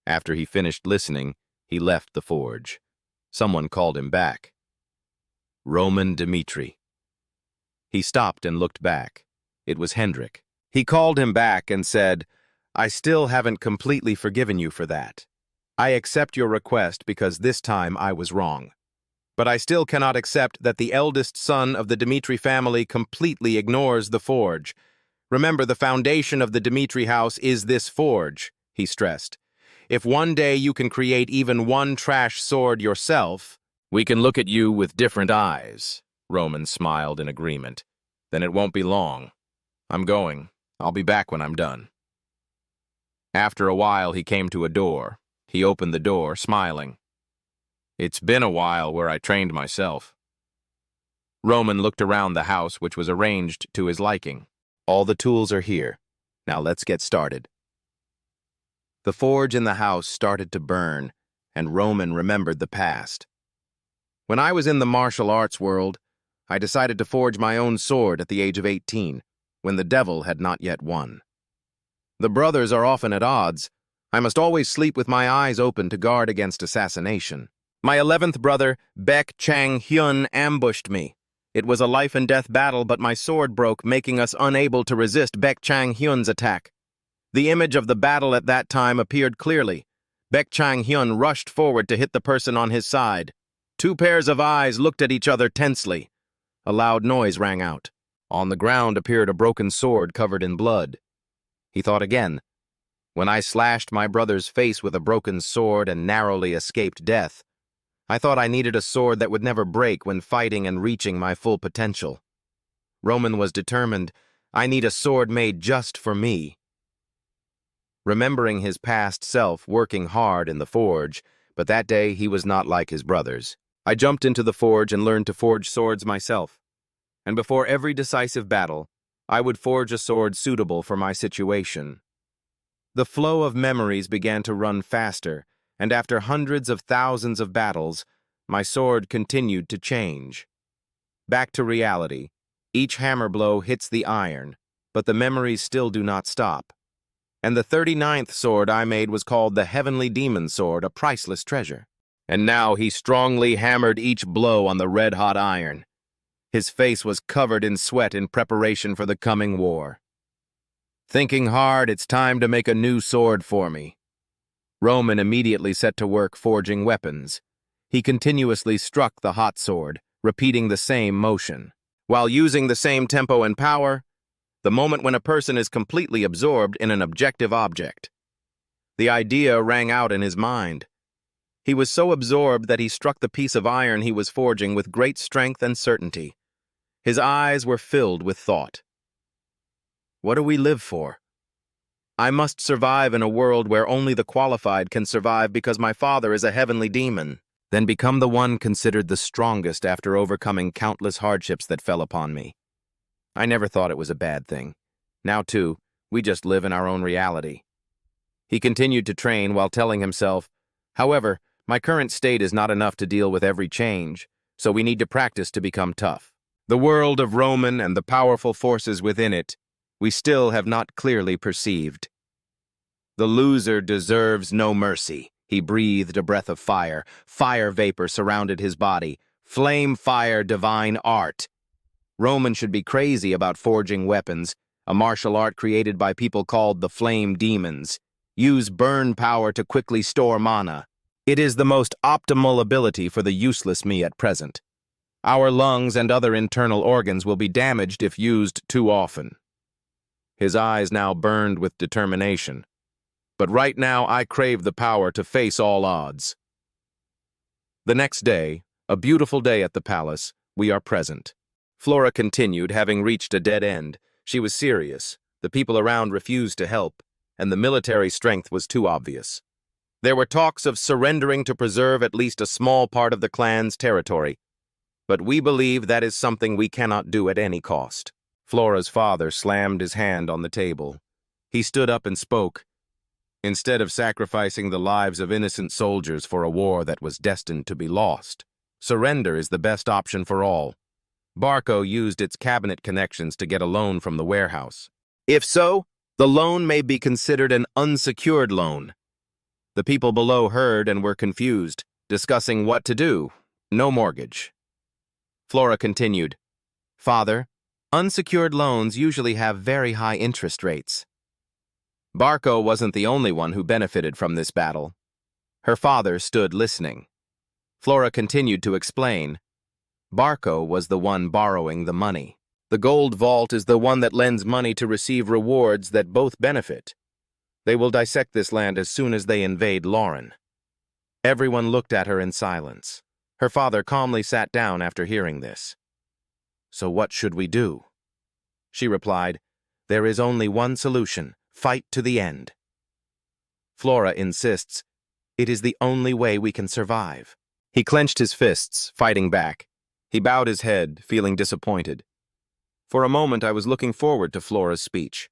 After he finished listening, he left the forge. Someone called him back. Roman Dmitri. He stopped and looked back. It was Hendrik. He called him back and said, I still haven't completely forgiven you for that. I accept your request because this time I was wrong. But I still cannot accept that the eldest son of the Dmitri family completely ignores the forge. Remember, the foundation of the Dmitri house is this forge, he stressed. If one day you can create even one trash sword yourself, we can look at you with different eyes. Roman smiled in agreement. Then it won't be long. I'm going. I'll be back when I'm done. After a while, he came to a door. He opened the door, smiling. It's been a while where I trained myself. Roman looked around the house, which was arranged to his liking. All the tools are here. Now let's get started. The forge in the house started to burn, and Roman remembered the past. When I was in the martial arts world, I decided to forge my own sword at the age of 18, when the devil had not yet won. The brothers are often at odds. I must always sleep with my eyes open to guard against assassination. My 11th brother, Baek Chang-hyun, ambushed me. It was a life-and-death battle, but my sword broke, making us unable to resist Baek Chang-hyun's attack. The image of the battle at that time appeared clearly. Baek Chang-hyun rushed forward to hit the person on his side. 2 pairs of eyes looked at each other tensely. A loud noise rang out. On the ground appeared a broken sword covered in blood. He thought again. When I slashed my brother's face with a broken sword and narrowly escaped death, I thought I needed a sword that would never break when fighting and reaching my full potential. Roman was determined. I need a sword made just for me. Remembering his past self working hard in the forge, but that day he was not like his brothers. I jumped into the forge and learned to forge swords myself. And before every decisive battle, I would forge a sword suitable for my situation. The flow of memories began to run faster, and after hundreds of thousands of battles, my sword continued to change. Back to reality. Each hammer blow hits the iron, but the memories still do not stop. And the 39th sword I made was called the Heavenly Demon Sword, a priceless treasure. And now he strongly hammered each blow on the red-hot iron. His face was covered in sweat in preparation for the coming war. Thinking hard, it's time to make a new sword for me. Roman immediately set to work forging weapons. He continuously struck the hot sword, repeating the same motion. While using the same tempo and power, the moment when a person is completely absorbed in an objective object. The idea rang out in his mind. He was so absorbed that he struck the piece of iron he was forging with great strength and certainty. His eyes were filled with thought. What do we live for? I must survive in a world where only the qualified can survive because my father is a heavenly demon. Then become the one considered the strongest after overcoming countless hardships that fell upon me. I never thought it was a bad thing. Now, too, we just live in our own reality. He continued to train while telling himself, however, my current state is not enough to deal with every change, so we need to practice to become tough. The world of Roman and the powerful forces within it, we still have not clearly perceived. The loser deserves no mercy. He breathed a breath of fire. Fire vapor surrounded his body. Flame fire, divine art. Roman should be crazy about forging weapons, a martial art created by people called the flame demons. Use burn power to quickly store mana. It is the most optimal ability for the useless me at present. Our lungs and other internal organs will be damaged if used too often. His eyes now burned with determination. But right now I crave the power to face all odds. The next day, a beautiful day at the palace, we are present. Flora continued, having reached a dead end. She was serious. The people around refused to help, and the military strength was too obvious. There were talks of surrendering to preserve at least a small part of the clan's territory. but we believe that is something we cannot do at any cost." Flora's father slammed his hand on the table. He stood up and spoke. "Instead of sacrificing the lives of innocent soldiers for a war that was destined to be lost, surrender is the best option for all. Barco used its cabinet connections to get a loan from the warehouse. If so, the loan may be considered an unsecured loan." The people below heard and were confused, discussing what to do. No mortgage. Flora continued, "Father, unsecured loans usually have very high interest rates." Barco wasn't the only one who benefited from this battle. Her father stood listening. Flora continued to explain. Barco was the one borrowing the money. The gold vault is the one that lends money to receive rewards that both benefit. They will dissect this land as soon as they invade Lauren. Everyone looked at her in silence. Her father calmly sat down after hearing this. "So what should we do?" She replied, "There is only one solution. Fight to the end." Flora insists, "It is the only way we can survive." He clenched his fists, fighting back. He bowed his head, feeling disappointed. For a moment, I was looking forward to Flora's speech.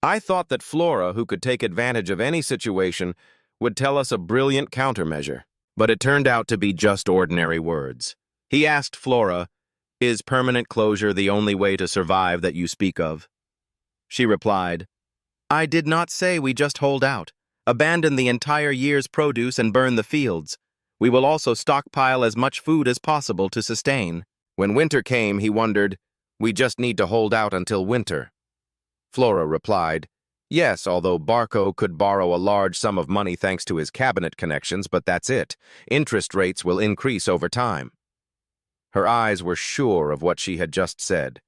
I thought that Flora, who could take advantage of any situation, would tell us a brilliant countermeasure. But it turned out to be just ordinary words. He asked Flora, "Is permanent closure the only way to survive that you speak of?" She replied, "I did not say we just hold out, abandon the entire year's produce and burn the fields. We will also stockpile as much food as possible to sustain." When winter came, he wondered, "We just need to hold out until winter." Flora replied, "Yes, although Barco could borrow a large sum of money thanks to his cabinet connections, but that's it. Interest rates will increase over time." Her eyes were sure of what she had just said.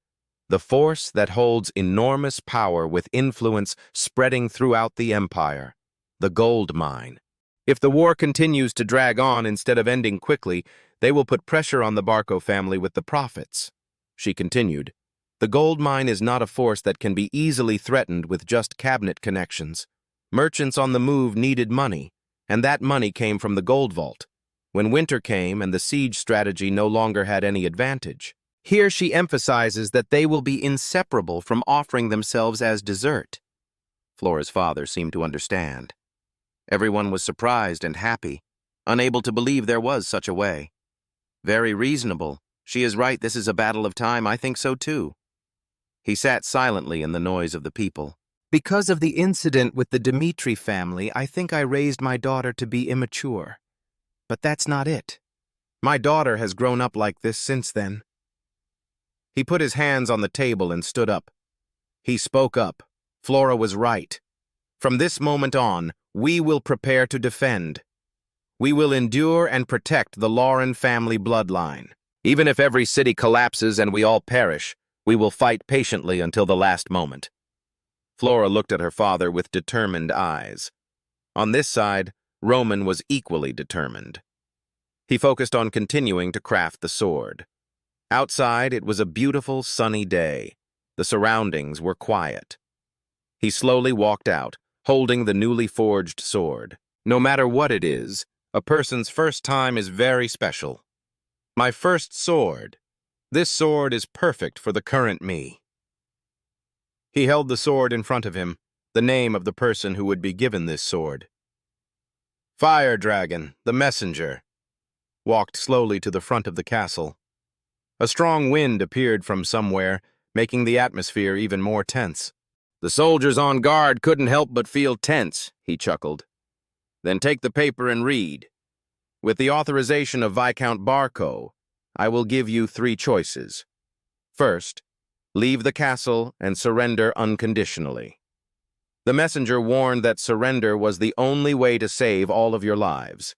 The force that holds enormous power with influence spreading throughout the empire. The gold mine. If the war continues to drag on instead of ending quickly, they will put pressure on the Barco family with the profits. She continued, "The gold mine is not a force that can be easily threatened with just cabinet connections. Merchants on the move needed money, and that money came from the gold vault. When winter came and the siege strategy no longer had any advantage. Here she emphasizes that they will be inseparable from offering themselves as dessert." Flora's father seemed to understand. Everyone was surprised and happy, unable to believe there was such a way. "Very reasonable. She is right, this is a battle of time, I think so too." He sat silently in the noise of the people. "Because of the incident with the Dmitri family, I think I raised my daughter to be immature. But that's not it. My daughter has grown up like this since then." He put his hands on the table and stood up. He spoke up. Flora was right. "From this moment on, we will prepare to defend. We will endure and protect the Lauren family bloodline. Even if every city collapses and we all perish, we will fight patiently until the last moment." Flora looked at her father with determined eyes. On this side, Roman was equally determined. He focused on continuing to craft the sword. Outside, it was a beautiful, sunny day. The surroundings were quiet. He slowly walked out, holding the newly forged sword. No matter what it is, a person's first time is very special. "My first sword. This sword is perfect for the current me." He held the sword in front of him, the name of the person who would be given this sword. Fire Dragon, the messenger, walked slowly to the front of the castle. A strong wind appeared from somewhere, making the atmosphere even more tense. "The soldiers on guard couldn't help but feel tense," he chuckled. "Then take the paper and read. With the authorization of Viscount Barco, I will give you 3 choices. First, leave the castle and surrender unconditionally." The messenger warned that surrender was the only way to save all of your lives.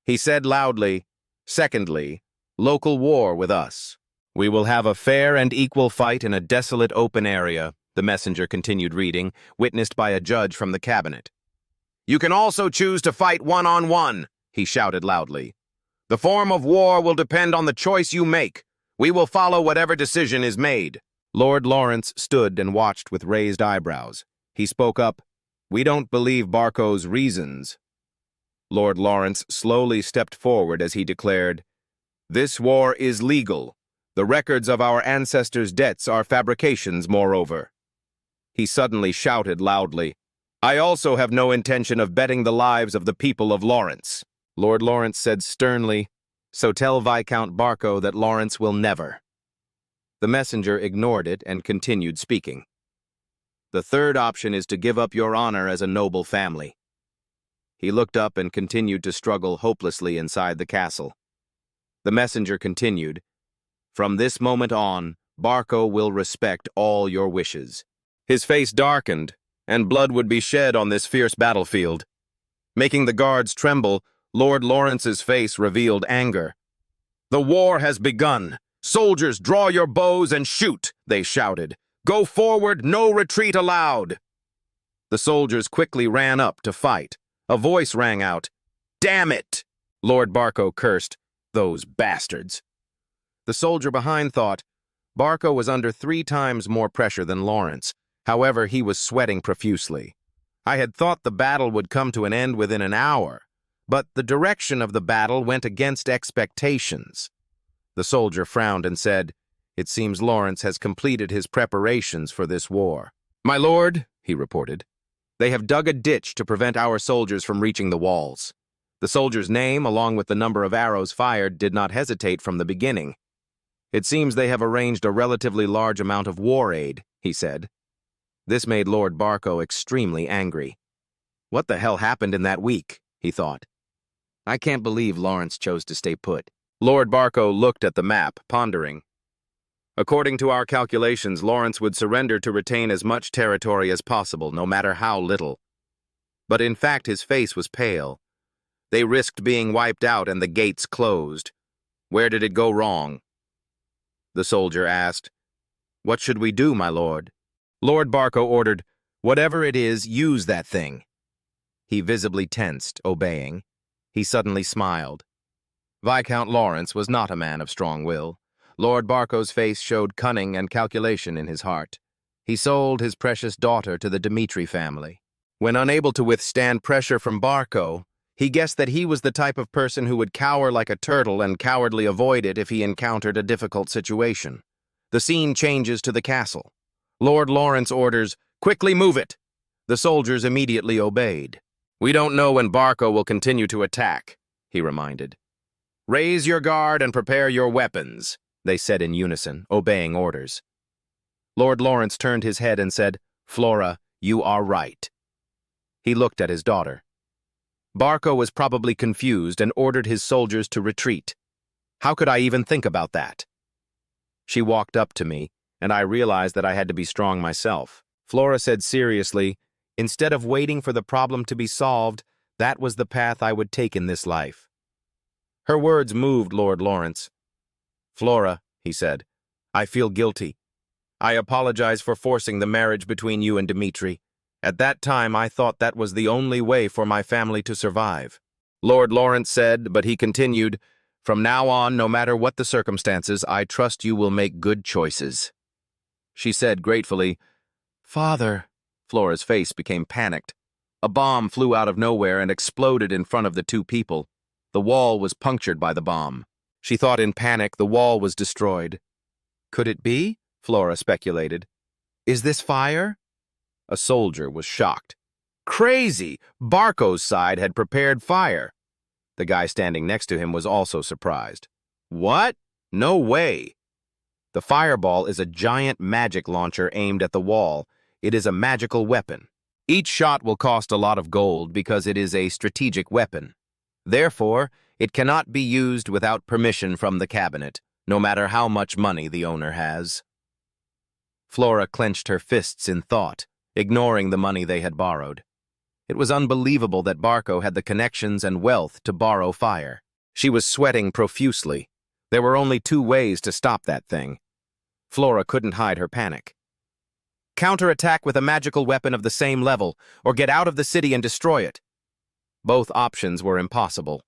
He said loudly, "Secondly, local war with us. We will have a fair and equal fight in a desolate open area," the messenger continued reading, witnessed by a judge from the cabinet. "You can also choose to fight one-on-one," he shouted loudly. "The form of war will depend on the choice you make. We will follow whatever decision is made." Lord Lawrence stood and watched with raised eyebrows. He spoke up, "We don't believe Barco's reasons." Lord Lawrence slowly stepped forward as he declared, This war is legal. The records of our ancestors' debts are fabrications, moreover. He suddenly shouted loudly, I also have no intention of betting the lives of the people of Lawrence. Lord Lawrence said sternly, so tell Viscount Barco that Lawrence will never. The messenger ignored it and continued speaking. The third option is to give up your honor as a noble family. He looked up and continued to struggle hopelessly inside the castle. The messenger continued, from this moment on, Barco will respect all your wishes. His face darkened, and blood would be shed on this fierce battlefield. Making the guards tremble, Lord Lawrence's face revealed anger. The war has begun. Soldiers, draw your bows and shoot, they shouted. Go forward, no retreat allowed. The soldiers quickly ran up to fight. A voice rang out, damn it! Lord Barco cursed, those bastards. The soldier behind thought, Barco was under 3 times more pressure than Lawrence. However, he was sweating profusely. I had thought the battle would come to an end within an hour, but the direction of the battle went against expectations. The soldier frowned and said, it seems Lawrence has completed his preparations for this war. My lord, he reported, they have dug a ditch to prevent our soldiers from reaching the walls. The soldier's name, along with the number of arrows fired, did not hesitate from the beginning. It seems they have arranged a relatively large amount of war aid, he said. This made Lord Barco extremely angry. What the hell happened in that week, he thought. I can't believe Lawrence chose to stay put. Lord Barco looked at the map, pondering. According to our calculations, Lawrence would surrender to retain as much territory as possible, no matter how little. But in fact, his face was pale. They risked being wiped out and the gates closed. Where did it go wrong? The soldier asked. What should we do, my lord? Lord Barco ordered, whatever it is, use that thing. He visibly tensed, obeying. He suddenly smiled. Viscount Lawrence was not a man of strong will. Lord Barco's face showed cunning and calculation in his heart. He sold his precious daughter to the Dmitri family. When unable to withstand pressure from Barco, he guessed that he was the type of person who would cower like a turtle and cowardly avoid it if he encountered a difficult situation. The scene changes to the castle. Lord Lawrence orders, quickly move it. The soldiers immediately obeyed. We don't know when Barco will continue to attack, he reminded. Raise your guard and prepare your weapons, they said in unison, obeying orders. Lord Lawrence turned his head and said, Flora, you are right. He looked at his daughter. Barco was probably confused and ordered his soldiers to retreat. How could I even think about that? She walked up to me, and I realized that I had to be strong myself. Flora said seriously, instead of waiting for the problem to be solved, that was the path I would take in this life. Her words moved Lord Lawrence. Flora, he said, I feel guilty. I apologize for forcing the marriage between you and Dmitri. At that time, I thought that was the only way for my family to survive. Lord Lawrence said, but he continued, from now on, no matter what the circumstances, I trust you will make good choices. She said gratefully, Father. Flora's face became panicked. A bomb flew out of nowhere and exploded in front of the 2 people. The wall was punctured by the bomb. She thought in panic the wall was destroyed. Could it be? Flora speculated. Is this fire? A soldier was shocked. Crazy! Barco's side had prepared fire. The guy standing next to him was also surprised. What? No way! The fireball is a giant magic launcher aimed at the wall. It is a magical weapon. Each shot will cost a lot of gold because it is a strategic weapon. Therefore, it cannot be used without permission from the cabinet, no matter how much money the owner has. Flora clenched her fists in thought, ignoring the money they had borrowed. It was unbelievable that Barco had the connections and wealth to borrow fire. She was sweating profusely. There were only 2 ways to stop that thing. Flora couldn't hide her panic. Counterattack with a magical weapon of the same level, or get out of the city and destroy it. Both options were impossible.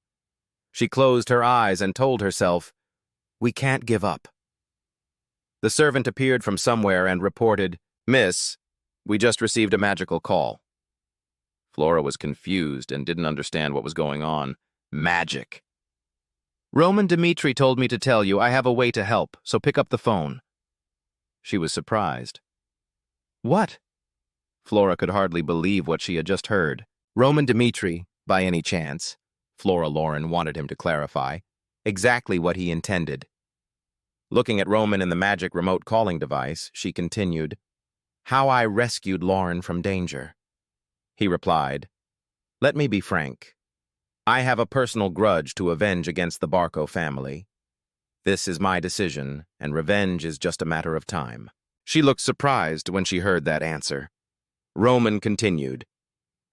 She closed her eyes and told herself, we can't give up. The servant appeared from somewhere and reported, Miss, we just received a magical call. Flora was confused and didn't understand what was going on. Magic. Roman Dmitri told me to tell you I have a way to help, so pick up the phone. She was surprised. What? Flora could hardly believe what she had just heard. Roman Dmitri, by any chance, Flora Lauren wanted him to clarify, exactly what he intended. Looking at Roman in the magic remote calling device, she continued, "How I rescued Lauren from danger." He replied, "Let me be frank. I have a personal grudge to avenge against the Barco family. This is my decision, and revenge is just a matter of time." She looked surprised when she heard that answer. Roman continued,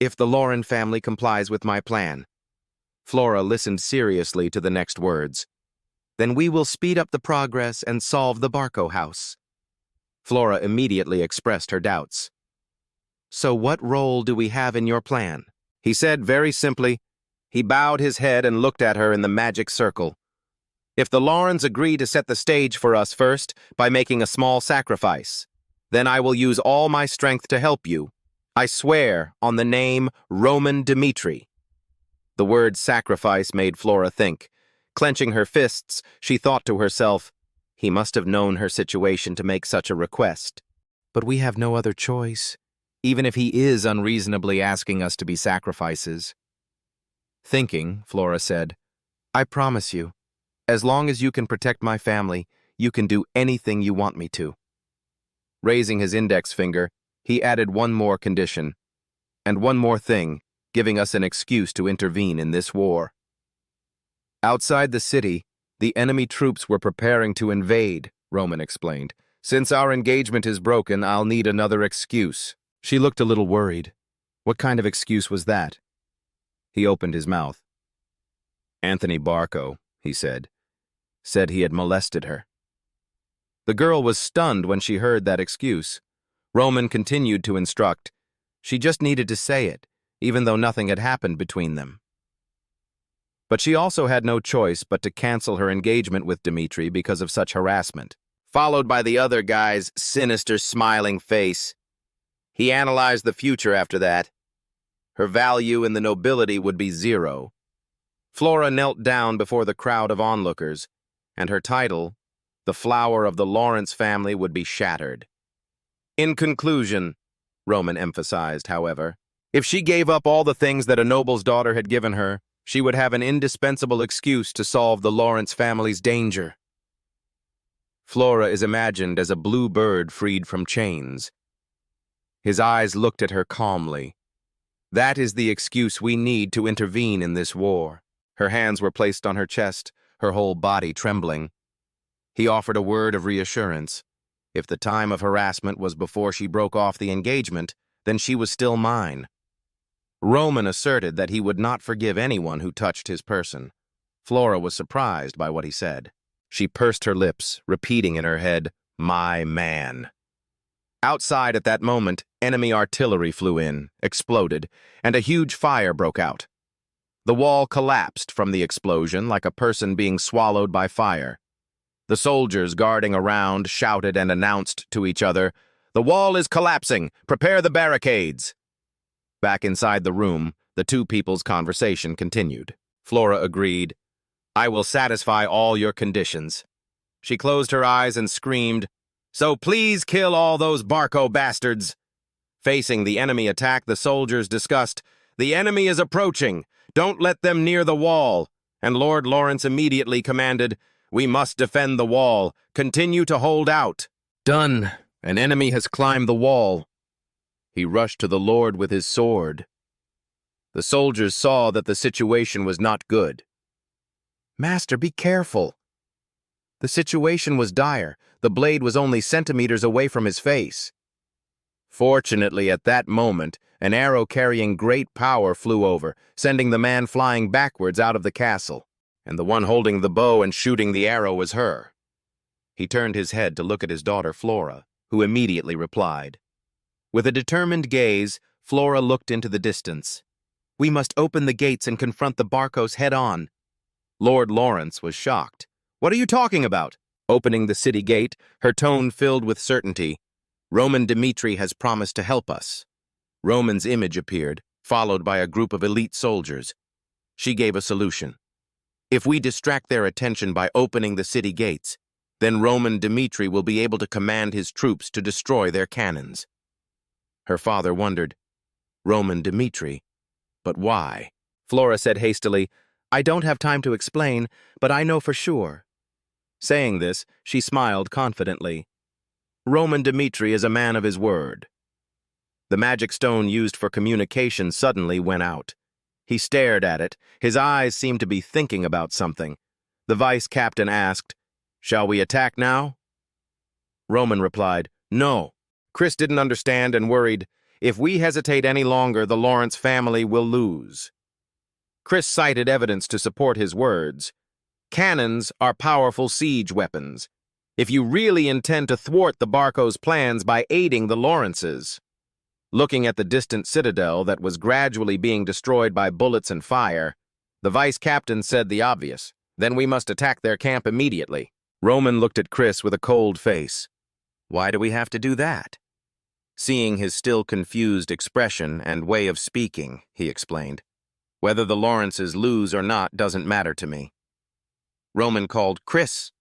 "If the Lauren family complies with my plan," Flora listened seriously to the next words, "then we will speed up the progress and solve the Barco house." Flora immediately expressed her doubts. "So what role do we have in your plan?" He said very simply. He bowed his head and looked at her in the magic circle. "If the Laurens agree to set the stage for us first by making a small sacrifice, then I will use all my strength to help you. I swear on the name Roman Dmitri." The word sacrifice made Flora think. Clenching her fists, she thought to herself, he must have known her situation to make such a request. But we have no other choice, even if he is unreasonably asking us to be sacrifices. Thinking, Flora said, "I promise you, as long as you can protect my family, you can do anything you want me to." Raising his index finger, he added one more condition, and one more thing, giving us an excuse to intervene in this war. Outside the city, the enemy troops were preparing to invade, Roman explained. "Since our engagement is broken, I'll need another excuse." She looked a little worried. What kind of excuse was that? He opened his mouth. "Anthony Barco," he said he had molested her. The girl was stunned when she heard that excuse. Roman continued to instruct. She just needed to say it, even though nothing had happened between them. But she also had no choice but to cancel her engagement with Dmitri because of such harassment. Followed by the other guy's sinister smiling face. He analyzed the future after that. Her value in the nobility would be zero. Flora knelt down before the crowd of onlookers, and her title, the flower of the Lawrence family, would be shattered. In conclusion, Roman emphasized, however, if she gave up all the things that a noble's daughter had given her, she would have an indispensable excuse to solve the Lawrence family's danger. Flora is imagined as a blue bird freed from chains. His eyes looked at her calmly. That is the excuse we need to intervene in this war. Her hands were placed on her chest, her whole body trembling. He offered a word of reassurance. If the time of harassment was before she broke off the engagement, then she was still mine. Roman asserted that he would not forgive anyone who touched his person. Flora was surprised by what he said. She pursed her lips, repeating in her head, "My man." Outside at that moment, enemy artillery flew in, exploded, and a huge fire broke out. The wall collapsed from the explosion like a person being swallowed by fire. The soldiers guarding around shouted and announced to each other, "The wall is collapsing! Prepare the barricades!" Back inside the room, the two people's conversation continued. Flora agreed, "I will satisfy all your conditions." She closed her eyes and screamed, "So please kill all those Barco bastards!" Facing the enemy attack, the soldiers discussed, "The enemy is approaching. Don't let them near the wall." And Lord Lawrence immediately commanded, "We must defend the wall. Continue to hold out." Done. An enemy has climbed the wall. He rushed to the Lord with his sword. The soldiers saw that the situation was not good. "Master, be careful." The situation was dire. The blade was only centimeters away from his face. Fortunately, at that moment, an arrow carrying great power flew over, sending the man flying backwards out of the castle. And the one holding the bow and shooting the arrow was her. He turned his head to look at his daughter, Flora, who immediately replied. With a determined gaze, Flora looked into the distance. "We must open the gates and confront the Barcos head-on." Lord Lawrence was shocked. "What are you talking about?" Opening the city gate, her tone filled with certainty. "Roman Dmitri has promised to help us." Roman's image appeared, followed by a group of elite soldiers. She gave a solution. If we distract their attention by opening the city gates, then Roman Dmitri will be able to command his troops to destroy their cannons. Her father wondered, Roman Dmitri? But why? Flora said hastily, I don't have time to explain, but I know for sure. Saying this, she smiled confidently. Roman Dmitri is a man of his word. The magic stone used for communication suddenly went out. He stared at it. His eyes seemed to be thinking about something. The vice captain asked, Shall we attack now? Roman replied, No. Chris didn't understand and worried, If we hesitate any longer, the Lawrence family will lose. Chris cited evidence to support his words. Cannons are powerful siege weapons. If you really intend to thwart the Barco's plans by aiding the Lawrences. Looking at the distant citadel that was gradually being destroyed by bullets and fire, the vice captain said the obvious. Then we must attack their camp immediately. Roman looked at Chris with a cold face. Why do we have to do that? Seeing his still confused expression and way of speaking, he explained. Whether the Lawrences lose or not doesn't matter to me. Roman called, Chris.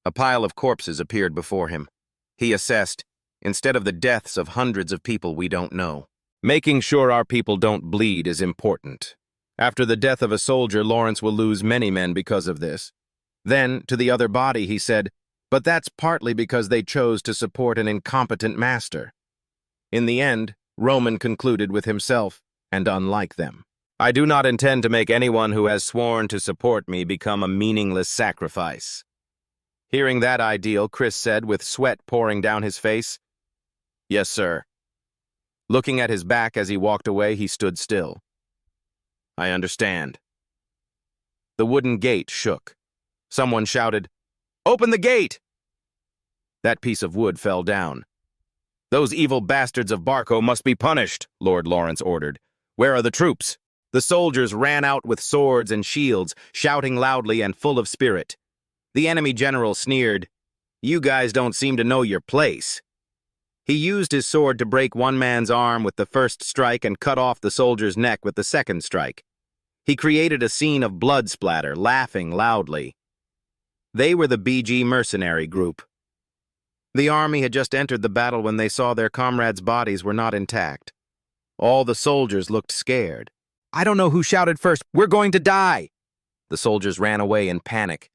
A pile of corpses appeared before him. He assessed, instead of the deaths of hundreds of people we don't know. Making sure our people don't bleed is important. After the death of a soldier, Lawrence will lose many men because of this. Then, to the other body, he said, but that's partly because they chose to support an incompetent master. In the end, Roman concluded with himself, and unlike them. I do not intend to make anyone who has sworn to support me become a meaningless sacrifice. Hearing that ideal, Chris said with sweat pouring down his face, Yes, sir. Looking at his back as he walked away, he stood still. I understand. The wooden gate shook. Someone shouted, Open the gate! That piece of wood fell down. Those evil bastards of Barco must be punished, Lord Lawrence ordered. Where are the troops? The soldiers ran out with swords and shields, shouting loudly and full of spirit. The enemy general sneered, You guys don't seem to know your place. He used his sword to break one man's arm with the first strike and cut off the soldier's neck with the second strike. He created a scene of blood splatter, laughing loudly. They were the BG mercenary group. The army had just entered the battle when they saw their comrades' bodies were not intact. All the soldiers looked scared. I don't know who shouted first, We're going to die! The soldiers ran away in panic.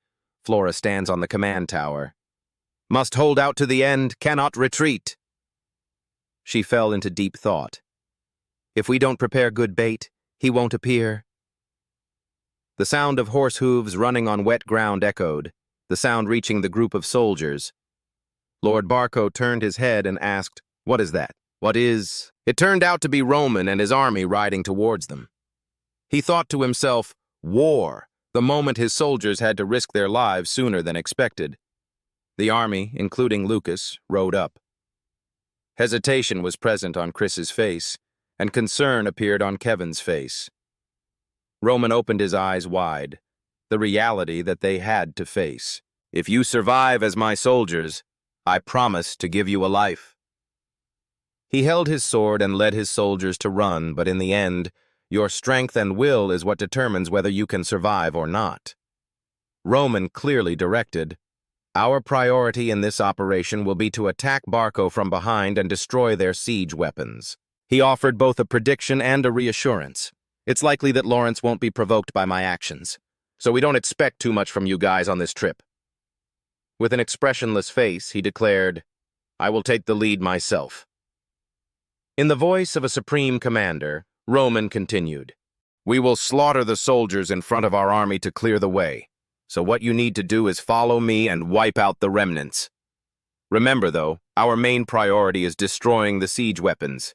Flora stands on the command tower. Must hold out to the end, cannot retreat. She fell into deep thought. If we don't prepare good bait, he won't appear. The sound of horse hooves running on wet ground echoed, the sound reaching the group of soldiers. Lord Barco turned his head and asked, What is that? What is? It turned out to be Roman and his army riding towards them. He thought to himself, War, the moment his soldiers had to risk their lives sooner than expected. The army, including Lucas, rode up. Hesitation was present on Chris's face, and concern appeared on Kevin's face. Roman opened his eyes wide, the reality that they had to face. If you survive as my soldiers, I promise to give you a life. He held his sword and led his soldiers to run, but in the end, your strength and will is what determines whether you can survive or not. Roman clearly directed, Our priority in this operation will be to attack Barco from behind and destroy their siege weapons. He offered both a prediction and a reassurance. It's likely that Lawrence won't be provoked by my actions, so we don't expect too much from you guys on this trip. With an expressionless face, he declared, I will take the lead myself. In the voice of a supreme commander, Roman continued, We will slaughter the soldiers in front of our army to clear the way, so what you need to do is follow me and wipe out the remnants. Remember, though, our main priority is destroying the siege weapons.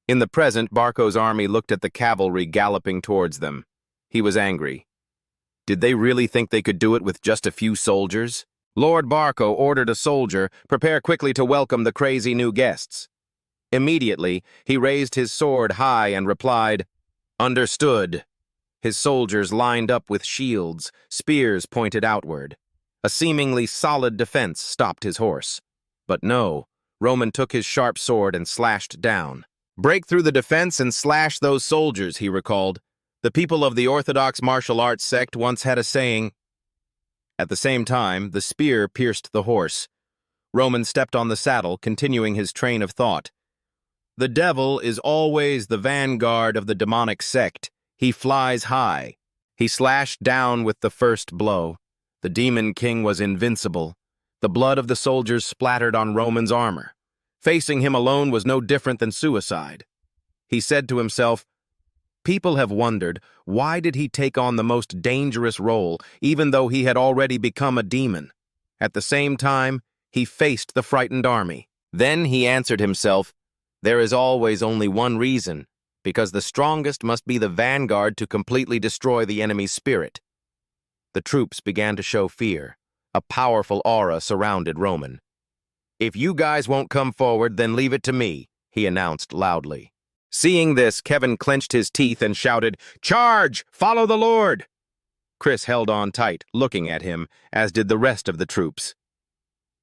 In the present, Barco's army looked at the cavalry galloping towards them. He was angry. Did they really think they could do it with just a few soldiers? Lord Barco ordered a soldier, prepare quickly to welcome the crazy new guests. Immediately, he raised his sword high and replied, Understood. His soldiers lined up with shields, spears pointed outward. A seemingly solid defense stopped his horse. But no, Roman took his sharp sword and slashed down. Break through the defense and slash those soldiers, he recalled. The people of the Orthodox martial arts sect once had a saying. At the same time, the spear pierced the horse. Roman stepped on the saddle, continuing his train of thought. The devil is always the vanguard of the demonic sect. He flies high. He slashed down with the first blow. The demon king was invincible. The blood of the soldiers splattered on Roman's armor. Facing him alone was no different than suicide. He said to himself, "People have wondered, why did he take on the most dangerous role, even though he had already become a demon?" At the same time, he faced the frightened army. Then he answered himself, "There is always only one reason, because the strongest must be the vanguard to completely destroy the enemy's spirit." The troops began to show fear. A powerful aura surrounded Roman. "If you guys won't come forward, then leave it to me," he announced loudly. Seeing this, Kevin clenched his teeth and shouted, "Charge! Follow the Lord!" Chris held on tight, looking at him, as did the rest of the troops.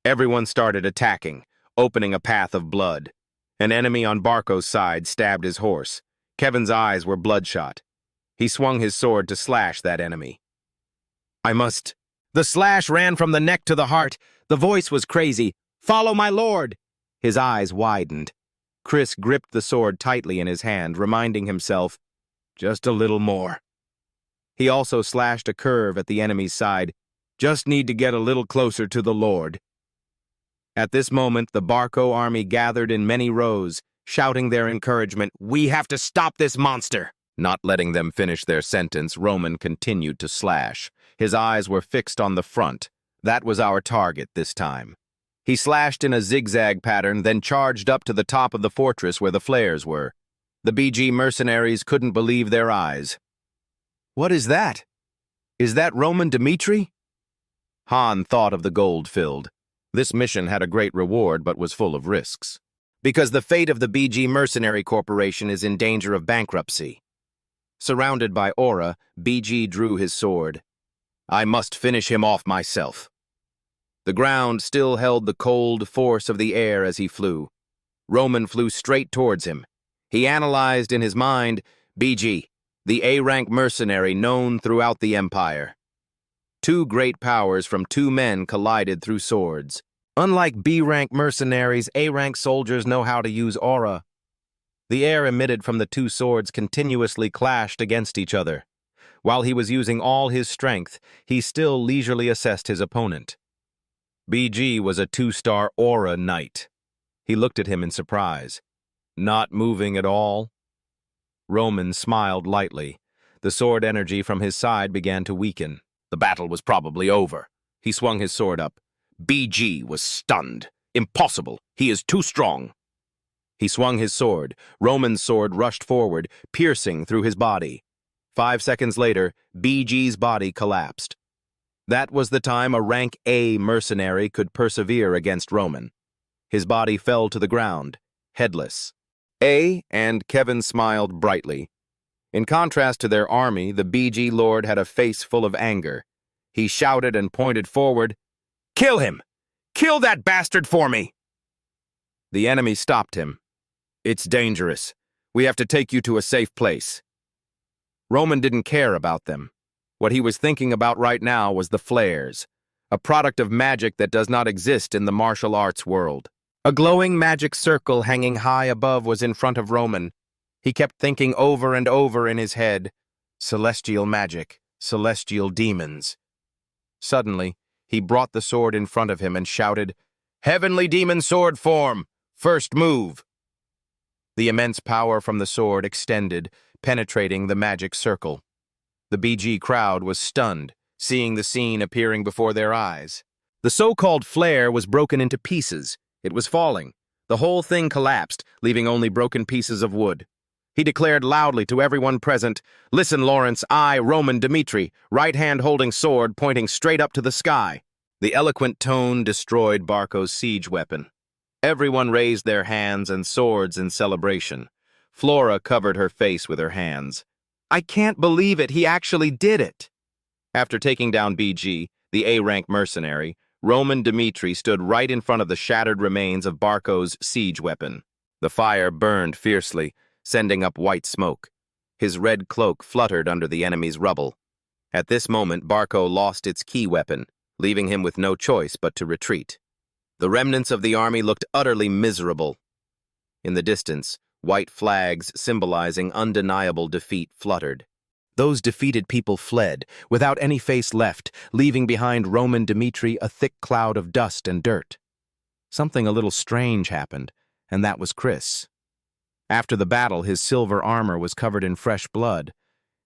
Everyone started attacking, opening a path of blood. An enemy on Barco's side stabbed his horse. Kevin's eyes were bloodshot. He swung his sword to slash that enemy. "I must..." The slash ran from the neck to the heart. The voice was crazy. "Follow my lord!" His eyes widened. Chris gripped the sword tightly in his hand, reminding himself, "Just a little more." He also slashed a curve at the enemy's side. "Just need to get a little closer to the Lord." At this moment, the Barco army gathered in many rows, shouting their encouragement, "We have to stop this monster!" Not letting them finish their sentence, Roman continued to slash. His eyes were fixed on the front. That was our target this time. He slashed in a zigzag pattern, then charged up to the top of the fortress where the flares were. The BG mercenaries couldn't believe their eyes. "What is that? Is that Roman Dmitri?" Han thought of the gold-filled. This mission had a great reward, but was full of risks. Because the fate of the BG Mercenary Corporation is in danger of bankruptcy. Surrounded by aura, BG drew his sword. "I must finish him off myself." The ground still held the cold force of the air as he flew. Roman flew straight towards him. He analyzed in his mind, BG, the A-rank mercenary known throughout the Empire. Two great powers from two men collided through swords. Unlike B-rank mercenaries, A-rank soldiers know how to use aura. The air emitted from the two swords continuously clashed against each other. While he was using all his strength, he still leisurely assessed his opponent. BG was a 2-star aura knight. He looked at him in surprise. "Not moving at all?" Roman smiled lightly. The sword energy from his side began to weaken. The battle was probably over. He swung his sword up. BG was stunned. "Impossible. He is too strong." He swung his sword. Roman's sword rushed forward, piercing through his body. 5 seconds later, BG's body collapsed. That was the time a rank A mercenary could persevere against Roman. His body fell to the ground, headless. And Kevin smiled brightly. In contrast to their army, the BG Lord had a face full of anger. He shouted and pointed forward, "Kill him! Kill that bastard for me!" The enemy stopped him. "It's dangerous. We have to take you to a safe place." Roman didn't care about them. What he was thinking about right now was the flares, a product of magic that does not exist in the martial arts world. A glowing magic circle hanging high above was in front of Roman. He kept thinking over and over in his head, "Celestial magic, celestial demons." Suddenly, he brought the sword in front of him and shouted, "Heavenly demon sword form! First move!" The immense power from the sword extended, penetrating the magic circle. The BG crowd was stunned, seeing the scene appearing before their eyes. The so-called flare was broken into pieces. It was falling. The whole thing collapsed, leaving only broken pieces of wood. He declared loudly to everyone present, "Listen, Lawrence, I, Roman Dmitri, right hand holding sword pointing straight up to the sky." The eloquent tone destroyed Barco's siege weapon. Everyone raised their hands and swords in celebration. Flora covered her face with her hands. "I can't believe it, he actually did it." After taking down BG, the A-rank mercenary, Roman Dmitri stood right in front of the shattered remains of Barco's siege weapon. The fire burned fiercely, sending up white smoke. His red cloak fluttered under the enemy's rubble. At this moment, Barco lost its key weapon, leaving him with no choice but to retreat. The remnants of the army looked utterly miserable. In the distance, white flags symbolizing undeniable defeat fluttered. Those defeated people fled, without any face left, leaving behind Roman Dmitri a thick cloud of dust and dirt. Something a little strange happened, and that was Chris. After the battle, his silver armor was covered in fresh blood,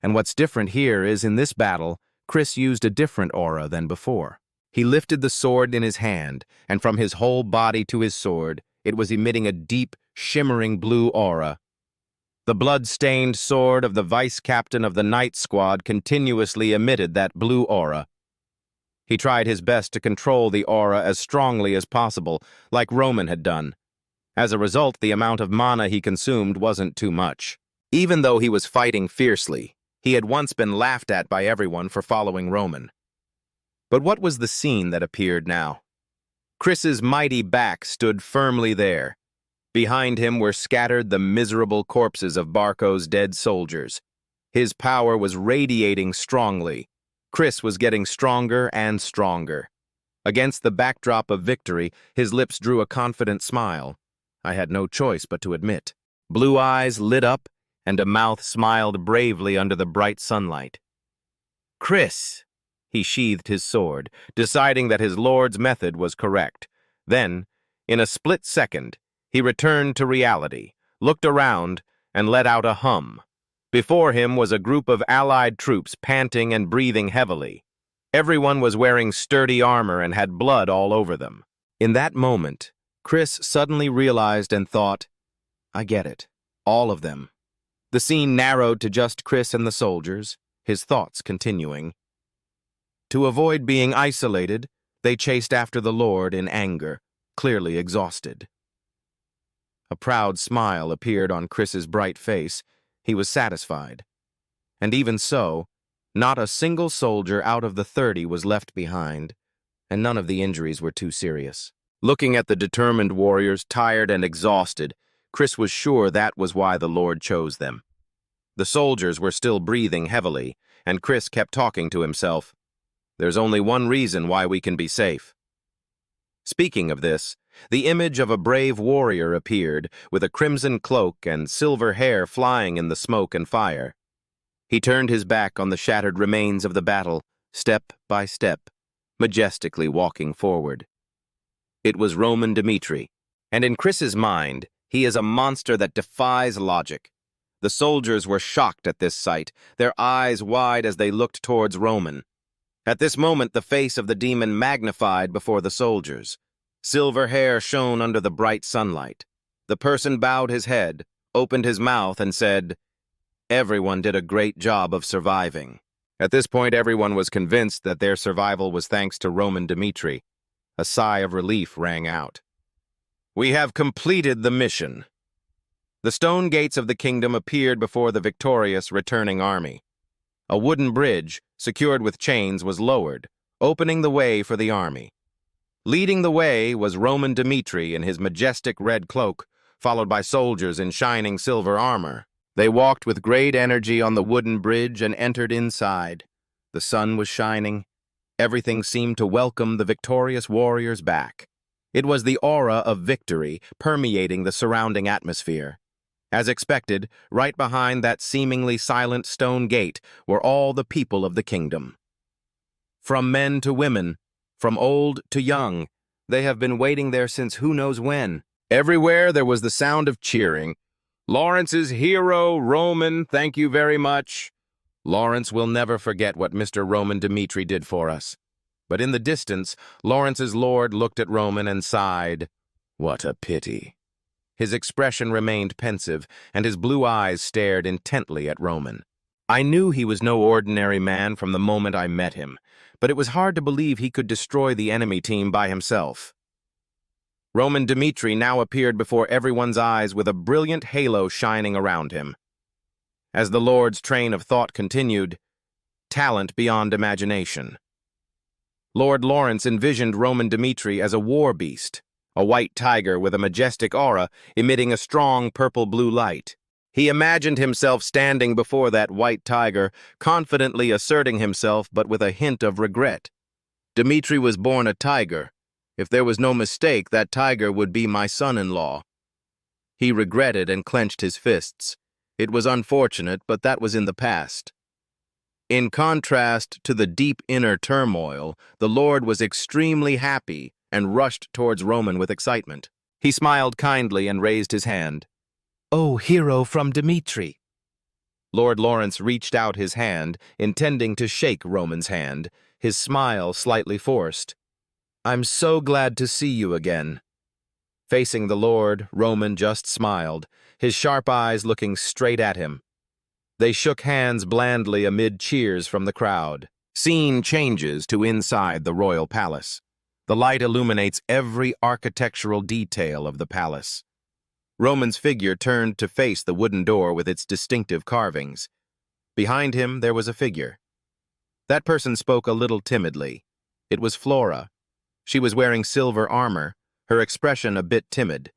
and what's different here is in this battle, Chris used a different aura than before. He lifted the sword in his hand, and from his whole body to his sword, it was emitting a deep, shimmering blue aura. The blood-stained sword of the vice-captain of the night squad continuously emitted that blue aura. He tried his best to control the aura as strongly as possible, like Roman had done. As a result, the amount of mana he consumed wasn't too much. Even though he was fighting fiercely, he had once been laughed at by everyone for following Roman. But what was the scene that appeared now? Chris's mighty back stood firmly there. Behind him were scattered the miserable corpses of Barco's dead soldiers. His power was radiating strongly. Chris was getting stronger and stronger. Against the backdrop of victory, his lips drew a confident smile. I had no choice but to admit. Blue eyes lit up, and a mouth smiled bravely under the bright sunlight. Chris! He sheathed his sword, deciding that his lord's method was correct. Then, in a split second, he returned to reality, looked around, and let out a hum. Before him was a group of allied troops panting and breathing heavily. Everyone was wearing sturdy armor and had blood all over them. In that moment, Chris suddenly realized and thought, I get it. All of them. The scene narrowed to just Chris and the soldiers, his thoughts continuing. To avoid being isolated, they chased after the Lord in anger, clearly exhausted. A proud smile appeared on Chris's bright face. He was satisfied. And even so, not a single soldier out of the 30 was left behind, and none of the injuries were too serious. Looking at the determined warriors, tired and exhausted, Chris was sure that was why the Lord chose them. The soldiers were still breathing heavily, and Chris kept talking to himself. There's only one reason why we can be safe. Speaking of this, the image of a brave warrior appeared, with a crimson cloak and silver hair flying in the smoke and fire. He turned his back on the shattered remains of the battle, step by step, majestically walking forward. It was Roman Dmitri, and in Chris's mind, he is a monster that defies logic. The soldiers were shocked at this sight, their eyes wide as they looked towards Roman. At this moment, the face of the demon magnified before the soldiers. Silver hair shone under the bright sunlight. The person bowed his head, opened his mouth, and said, "Everyone did a great job of surviving." At this point, everyone was convinced that their survival was thanks to Roman Dmitri. A sigh of relief rang out. "We have completed the mission." The stone gates of the kingdom appeared before the victorious returning army. A wooden bridge, secured with chains, was lowered, opening the way for the army. Leading the way was Roman Dmitri in his majestic red cloak, followed by soldiers in shining silver armor. They walked with great energy on the wooden bridge and entered inside. The sun was shining. Everything seemed to welcome the victorious warriors back. It was the aura of victory permeating the surrounding atmosphere. As expected, right behind that seemingly silent stone gate were all the people of the kingdom. From men to women, from old to young, they have been waiting there since who knows when. Everywhere there was the sound of cheering. "Lawrence's hero, Roman, thank you very much. Lawrence will never forget what Mr. Roman Dmitri did for us." But in the distance, Lawrence's lord looked at Roman and sighed. What a pity. His expression remained pensive, and his blue eyes stared intently at Roman. I knew he was no ordinary man from the moment I met him, but it was hard to believe he could destroy the enemy team by himself. Roman Dmitri now appeared before everyone's eyes with a brilliant halo shining around him. As the Lord's train of thought continued, talent beyond imagination. Lord Lawrence envisioned Roman Dmitri as a war beast, a white tiger with a majestic aura emitting a strong purple-blue light. He imagined himself standing before that white tiger, confidently asserting himself but with a hint of regret. Dmitri was born a tiger. If there was no mistake, that tiger would be my son-in-law. He regretted and clenched his fists. It was unfortunate, but that was in the past. In contrast to the deep inner turmoil, the Lord was extremely happy and rushed towards Roman with excitement. He smiled kindly and raised his hand. "Oh, hero from Dmitri." Lord Lawrence reached out his hand, intending to shake Roman's hand, his smile slightly forced. "I'm so glad to see you again." Facing the Lord, Roman just smiled, his sharp eyes looking straight at him. They shook hands blandly amid cheers from the crowd. Scene changes to inside the royal palace. The light illuminates every architectural detail of the palace. Roman's figure turned to face the wooden door with its distinctive carvings. Behind him, there was a figure. That person spoke a little timidly. It was Flora. She was wearing silver armor, her expression a bit timid.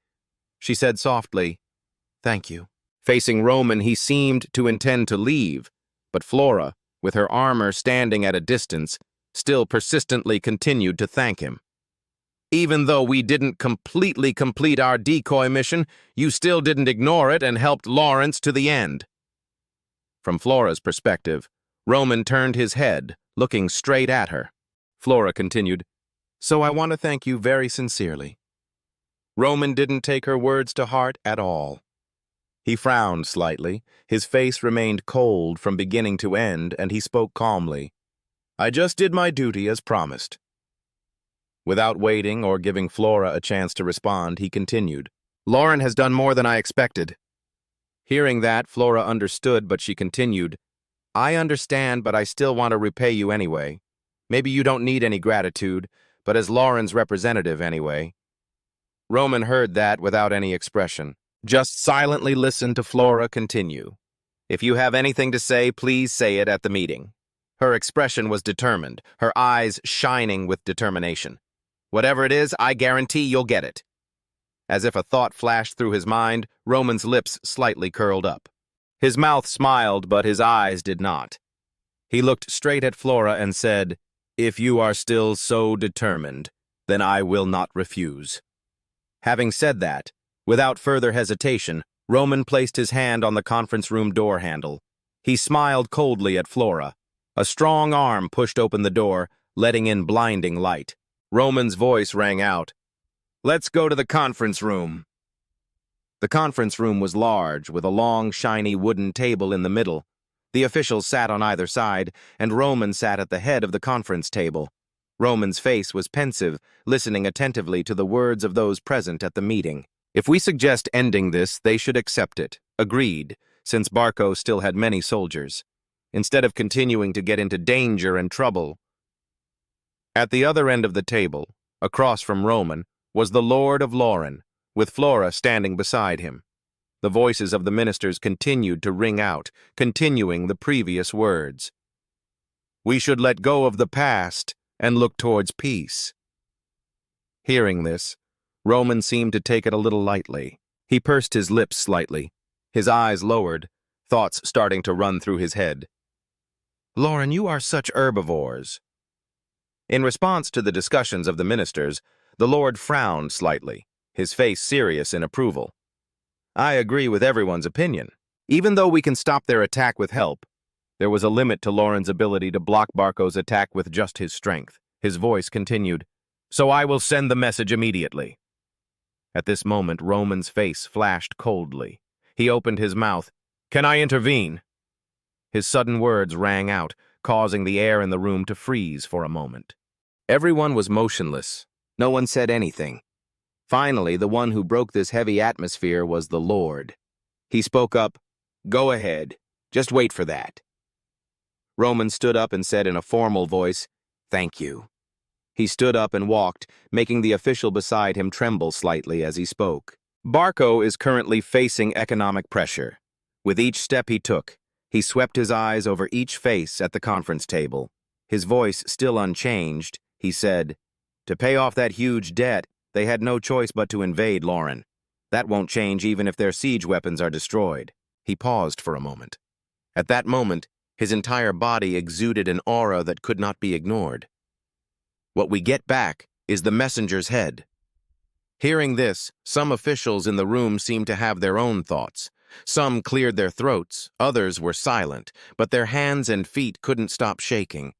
She said softly, "Thank you." Facing Roman, he seemed to intend to leave, but Flora, with her armor standing at a distance, still persistently continued to thank him. "Even though we didn't completely complete our decoy mission, you still didn't ignore it and helped Lawrence to the end." From Flora's perspective, Roman turned his head, looking straight at her. Flora continued, "So I want to thank you very sincerely." Roman didn't take her words to heart at all. He frowned slightly, his face remained cold from beginning to end, and he spoke calmly. "I just did my duty as promised." Without waiting or giving Flora a chance to respond, he continued, "Lauren has done more than I expected." Hearing that, Flora understood, but she continued, "I understand, but I still want to repay you anyway. Maybe you don't need any gratitude, but as Lauren's representative anyway." Roman heard that without any expression. Just silently listened to Flora continue. "If you have anything to say, please say it at the meeting." Her expression was determined, her eyes shining with determination. "Whatever it is, I guarantee you'll get it." As if a thought flashed through his mind, Roman's lips slightly curled up. His mouth smiled, but his eyes did not. He looked straight at Flora and said, "If you are still so determined, then I will not refuse." Having said that, without further hesitation, Roman placed his hand on the conference room door handle. He smiled coldly at Flora. A strong arm pushed open the door, letting in blinding light. Roman's voice rang out, "Let's go to the conference room." The conference room was large, with a long, shiny wooden table in the middle. The officials sat on either side, and Roman sat at the head of the conference table. Roman's face was pensive, listening attentively to the words of those present at the meeting. If we suggest ending this, they should accept it. Agreed, since Barco still had many soldiers. Instead of continuing to get into danger and trouble. At the other end of the table, across from Roman, was the Lord of Lauren, with Flora standing beside him. The voices of the ministers continued to ring out, continuing the previous words. "We should let go of the past and look towards peace." Hearing this, Roman seemed to take it a little lightly. He pursed his lips slightly, his eyes lowered, thoughts starting to run through his head. "Lauren, you are such herbivores." In response to the discussions of the ministers, the Lord frowned slightly, his face serious in approval. "I agree with everyone's opinion. Even though we can stop their attack with help, there was a limit to Lauren's ability to block Barco's attack with just his strength." His voice continued, "So I will send the message immediately." At this moment, Roman's face flashed coldly. He opened his mouth. "Can I intervene?" His sudden words rang out, causing the air in the room to freeze for a moment. Everyone was motionless. No one said anything. Finally, the one who broke this heavy atmosphere was the Lord. He spoke up, "Go ahead. Just wait for that." Roman stood up and said in a formal voice, "Thank you." He stood up and walked, making the official beside him tremble slightly as he spoke. Barco is currently facing economic pressure. With each step he took, he swept his eyes over each face at the conference table. His voice still unchanged, he said, "To pay off that huge debt, they had no choice but to invade Lauren. That won't change even if their siege weapons are destroyed." He paused for a moment. At that moment, his entire body exuded an aura that could not be ignored. What we get back is the messenger's head. Hearing this, some officials in the room seemed to have their own thoughts. Some cleared their throats, others were silent, but their hands and feet couldn't stop shaking.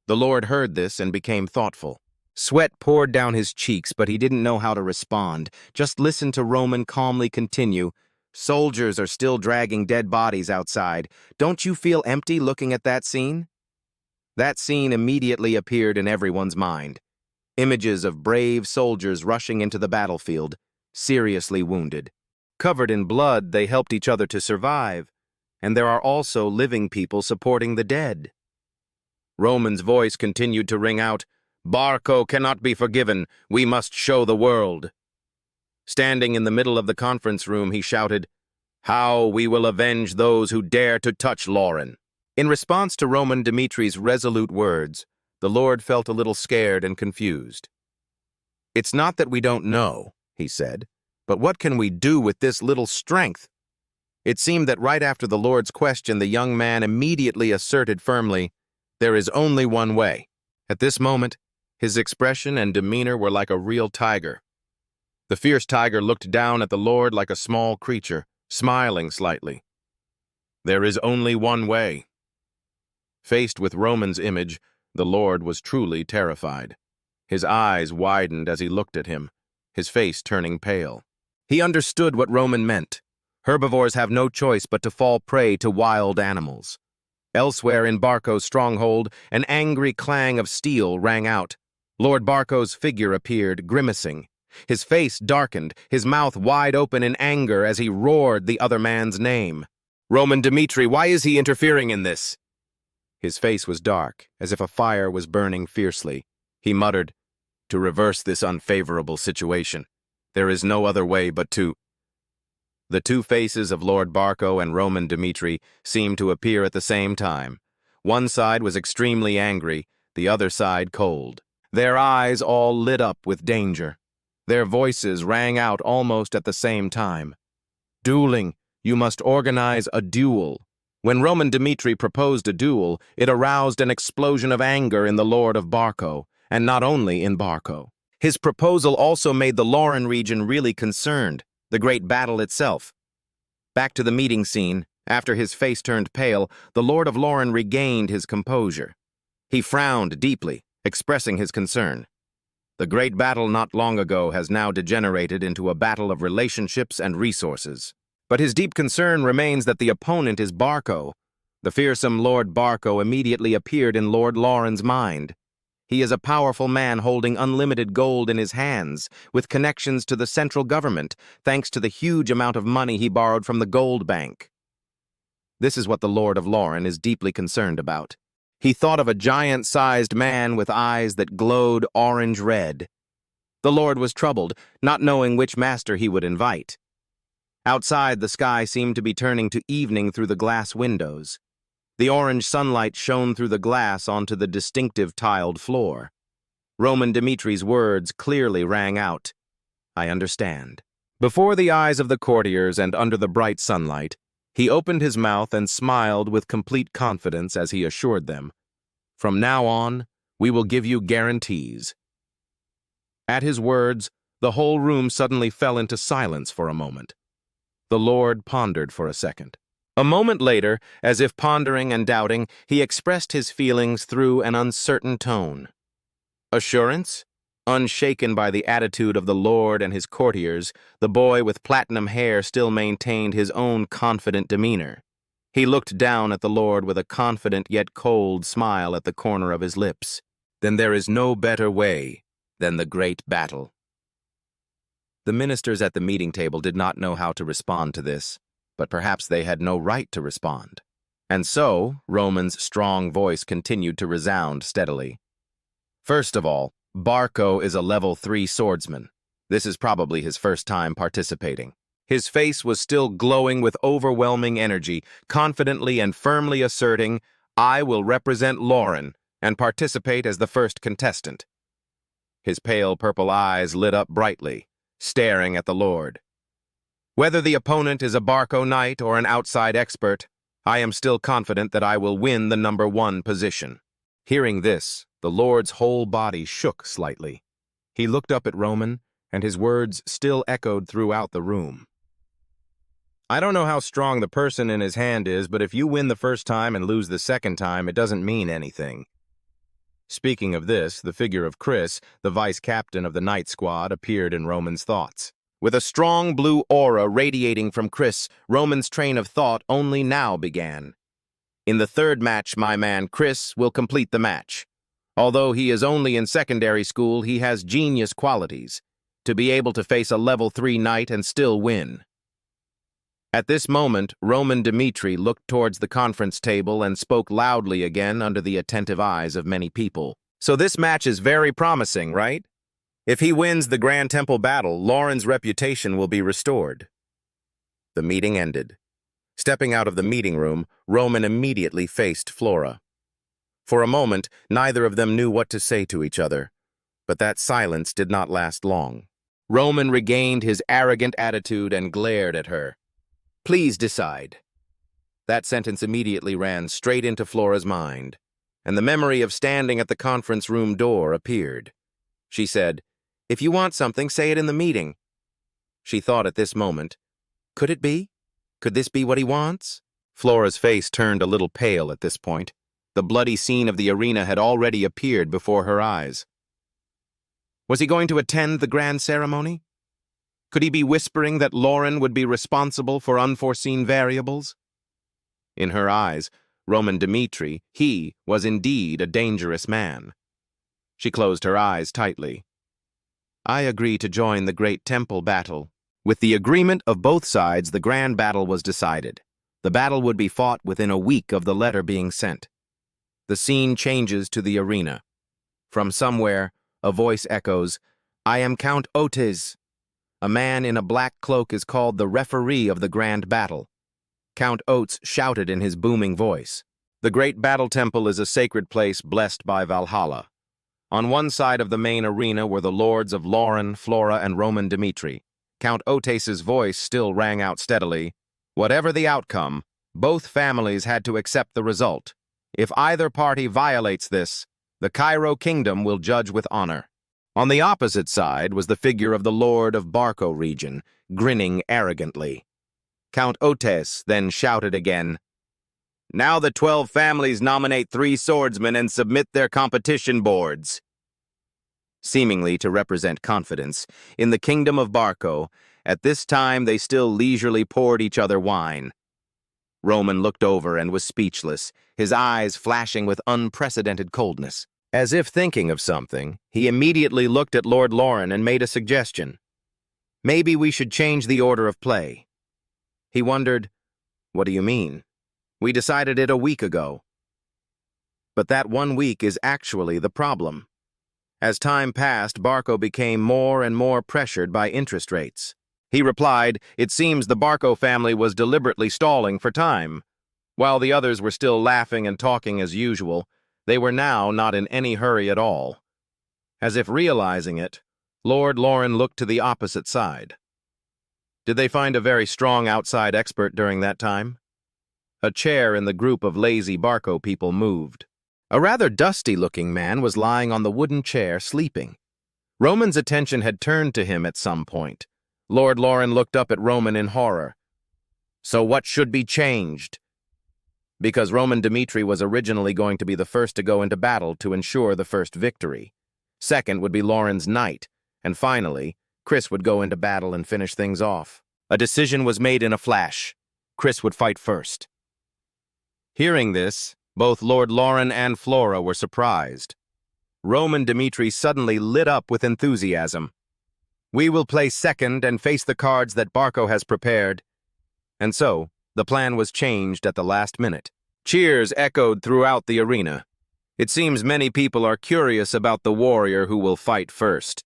The Lord heard this and became thoughtful. Sweat poured down his cheeks, but he didn't know how to respond. Just listen to Roman calmly continue. Soldiers are still dragging dead bodies outside. Don't you feel empty looking at that scene? That scene immediately appeared in everyone's mind. Images of brave soldiers rushing into the battlefield, seriously wounded. Covered in blood, they helped each other to survive. And there are also living people supporting the dead. Roman's voice continued to ring out, "Barco cannot be forgiven. We must show the world." Standing in the middle of the conference room, he shouted, "How we will avenge those who dare to touch Lauren." In response to Roman Dmitri's resolute words, the Lord felt a little scared and confused. "It's not that we don't know," he said, "but what can we do with this little strength?" It seemed that right after the Lord's question, the young man immediately asserted firmly, "There is only one way." At this moment, his expression and demeanor were like a real tiger. The fierce tiger looked down at the Lord like a small creature, smiling slightly. "There is only one way." Faced with Roman's image, the Lord was truly terrified. His eyes widened as he looked at him, his face turning pale. He understood what Roman meant. Herbivores have no choice but to fall prey to wild animals. Elsewhere in Barco's stronghold, an angry clang of steel rang out. Lord Barco's figure appeared, grimacing. His face darkened, his mouth wide open in anger as he roared the other man's name. "Roman Dmitri, why is he interfering in this?" His face was dark, as if a fire was burning fiercely. He muttered, "To reverse this unfavorable situation. There is no other way but to—" The two faces of Lord Barco and Roman Dmitri seemed to appear at the same time. One side was extremely angry, the other side cold. Their eyes all lit up with danger. Their voices rang out almost at the same time. "Dueling. You must organize a duel." When Roman Dmitri proposed a duel, it aroused an explosion of anger in the Lord of Barco, and not only in Barco. His proposal also made the Lauren region really concerned, the great battle itself. Back to the meeting scene, after his face turned pale, the Lord of Lauren regained his composure. He frowned deeply, expressing his concern. The great battle not long ago has now degenerated into a battle of relationships and resources. But his deep concern remains that the opponent is Barco. The fearsome Lord Barco immediately appeared in Lord Lauren's mind. He is a powerful man holding unlimited gold in his hands, with connections to the central government, thanks to the huge amount of money he borrowed from the gold bank. This is what the Lord of Lauren is deeply concerned about. He thought of a giant-sized man with eyes that glowed orange-red. The Lord was troubled, not knowing which master he would invite. Outside, the sky seemed to be turning to evening through the glass windows. The orange sunlight shone through the glass onto the distinctive tiled floor. Roman Dmitri's words clearly rang out, "I understand." Before the eyes of the courtiers and under the bright sunlight, he opened his mouth and smiled with complete confidence as he assured them, "From now on, we will give you guarantees." At his words, the whole room suddenly fell into silence for a moment. The Lord pondered for a second. A moment later, as if pondering and doubting, he expressed his feelings through an uncertain tone. Assurance? Unshaken by the attitude of the Lord and his courtiers, the boy with platinum hair still maintained his own confident demeanor. He looked down at the Lord with a confident yet cold smile at the corner of his lips. "Then there is no better way than the great battle." The ministers at the meeting table did not know how to respond to this, but perhaps they had no right to respond. And so, Roman's strong voice continued to resound steadily. "First of all, Barco is a level 3 swordsman. This is probably his first time participating. His face was still glowing with overwhelming energy, confidently and firmly asserting, 'I will represent Lauren and participate as the first contestant.' His pale purple eyes lit up brightly, staring at the Lord. Whether the opponent is a Barco knight or an outside expert, I am still confident that I will win the #1 position." Hearing this, the Lord's whole body shook slightly. He looked up at Roman, and his words still echoed throughout the room. "I don't know how strong the person in his hand is, but if you win the first time and lose the second time, it doesn't mean anything." Speaking of this, the figure of Chris, the vice captain of the night squad, appeared in Roman's thoughts. With a strong blue aura radiating from Chris, Roman's train of thought only now began. In the third match, my man Chris will complete the match. Although he is only in secondary school, he has genius qualities to be able to face a level 3 knight and still win. At this moment, Roman Dmitri looked towards the conference table and spoke loudly again under the attentive eyes of many people. "So this match is very promising, right? If he wins the Grand Temple battle, Lauren's reputation will be restored." The meeting ended. Stepping out of the meeting room, Roman immediately faced Flora. For a moment, neither of them knew what to say to each other, but that silence did not last long. Roman regained his arrogant attitude and glared at her. "Please decide." That sentence immediately ran straight into Flora's mind, and the memory of standing at the conference room door appeared. She said, "If you want something, say it in the meeting." She thought at this moment, could it be? Could this be what he wants? Flora's face turned a little pale at this point. The bloody scene of the arena had already appeared before her eyes. Was he going to attend the grand ceremony? Could he be whispering that Lauren would be responsible for unforeseen variables? In her eyes, Roman Dmitri, he was indeed a dangerous man. She closed her eyes tightly. "I agree to join the Great Temple battle." With the agreement of both sides, the grand battle was decided. The battle would be fought within a week of the letter being sent. The scene changes to the arena. From somewhere, a voice echoes, "I am Count Otis." A man in a black cloak is called the referee of the grand battle. Count Oates shouted in his booming voice. The Great Battle Temple is a sacred place blessed by Valhalla. On one side of the main arena were the lords of Lauren, Flora, and Roman Dmitri. Count Otes's voice still rang out steadily. Whatever the outcome, both families had to accept the result. If either party violates this, the Cairo Kingdom will judge with honor. On the opposite side was the figure of the Lord of Barco region, grinning arrogantly. Count Otes then shouted again, "Now the 12 families nominate 3 swordsmen and submit their competition boards." Seemingly to represent confidence, in the kingdom of Barco, at this time they still leisurely poured each other wine. Roman looked over and was speechless, his eyes flashing with unprecedented coldness. As if thinking of something, he immediately looked at Lord Lauren and made a suggestion. "Maybe we should change the order of play." He wondered, "What do you mean? We decided it a week ago." But that 1 week is actually the problem. As time passed, Barco became more and more pressured by interest rates. He replied, "It seems the Barco family was deliberately stalling for time." While the others were still laughing and talking as usual, they were now not in any hurry at all. As if realizing it, Lord Lauren looked to the opposite side. Did they find a very strong outside expert during that time? A chair in the group of lazy Barco people moved. A rather dusty-looking man was lying on the wooden chair, sleeping. Roman's attention had turned to him at some point. Lord Lauren looked up at Roman in horror. "So what should be changed?" Because Roman Dmitri was originally going to be the first to go into battle to ensure the first victory. Second would be Lauren's knight, and finally, Chris would go into battle and finish things off. A decision was made in a flash. Chris would fight first. Hearing this, both Lord Lauren and Flora were surprised. Roman Dmitri suddenly lit up with enthusiasm. "We will play second and face the cards that Barco has prepared." And so, the plan was changed at the last minute. Cheers echoed throughout the arena. It seems many people are curious about the warrior who will fight first.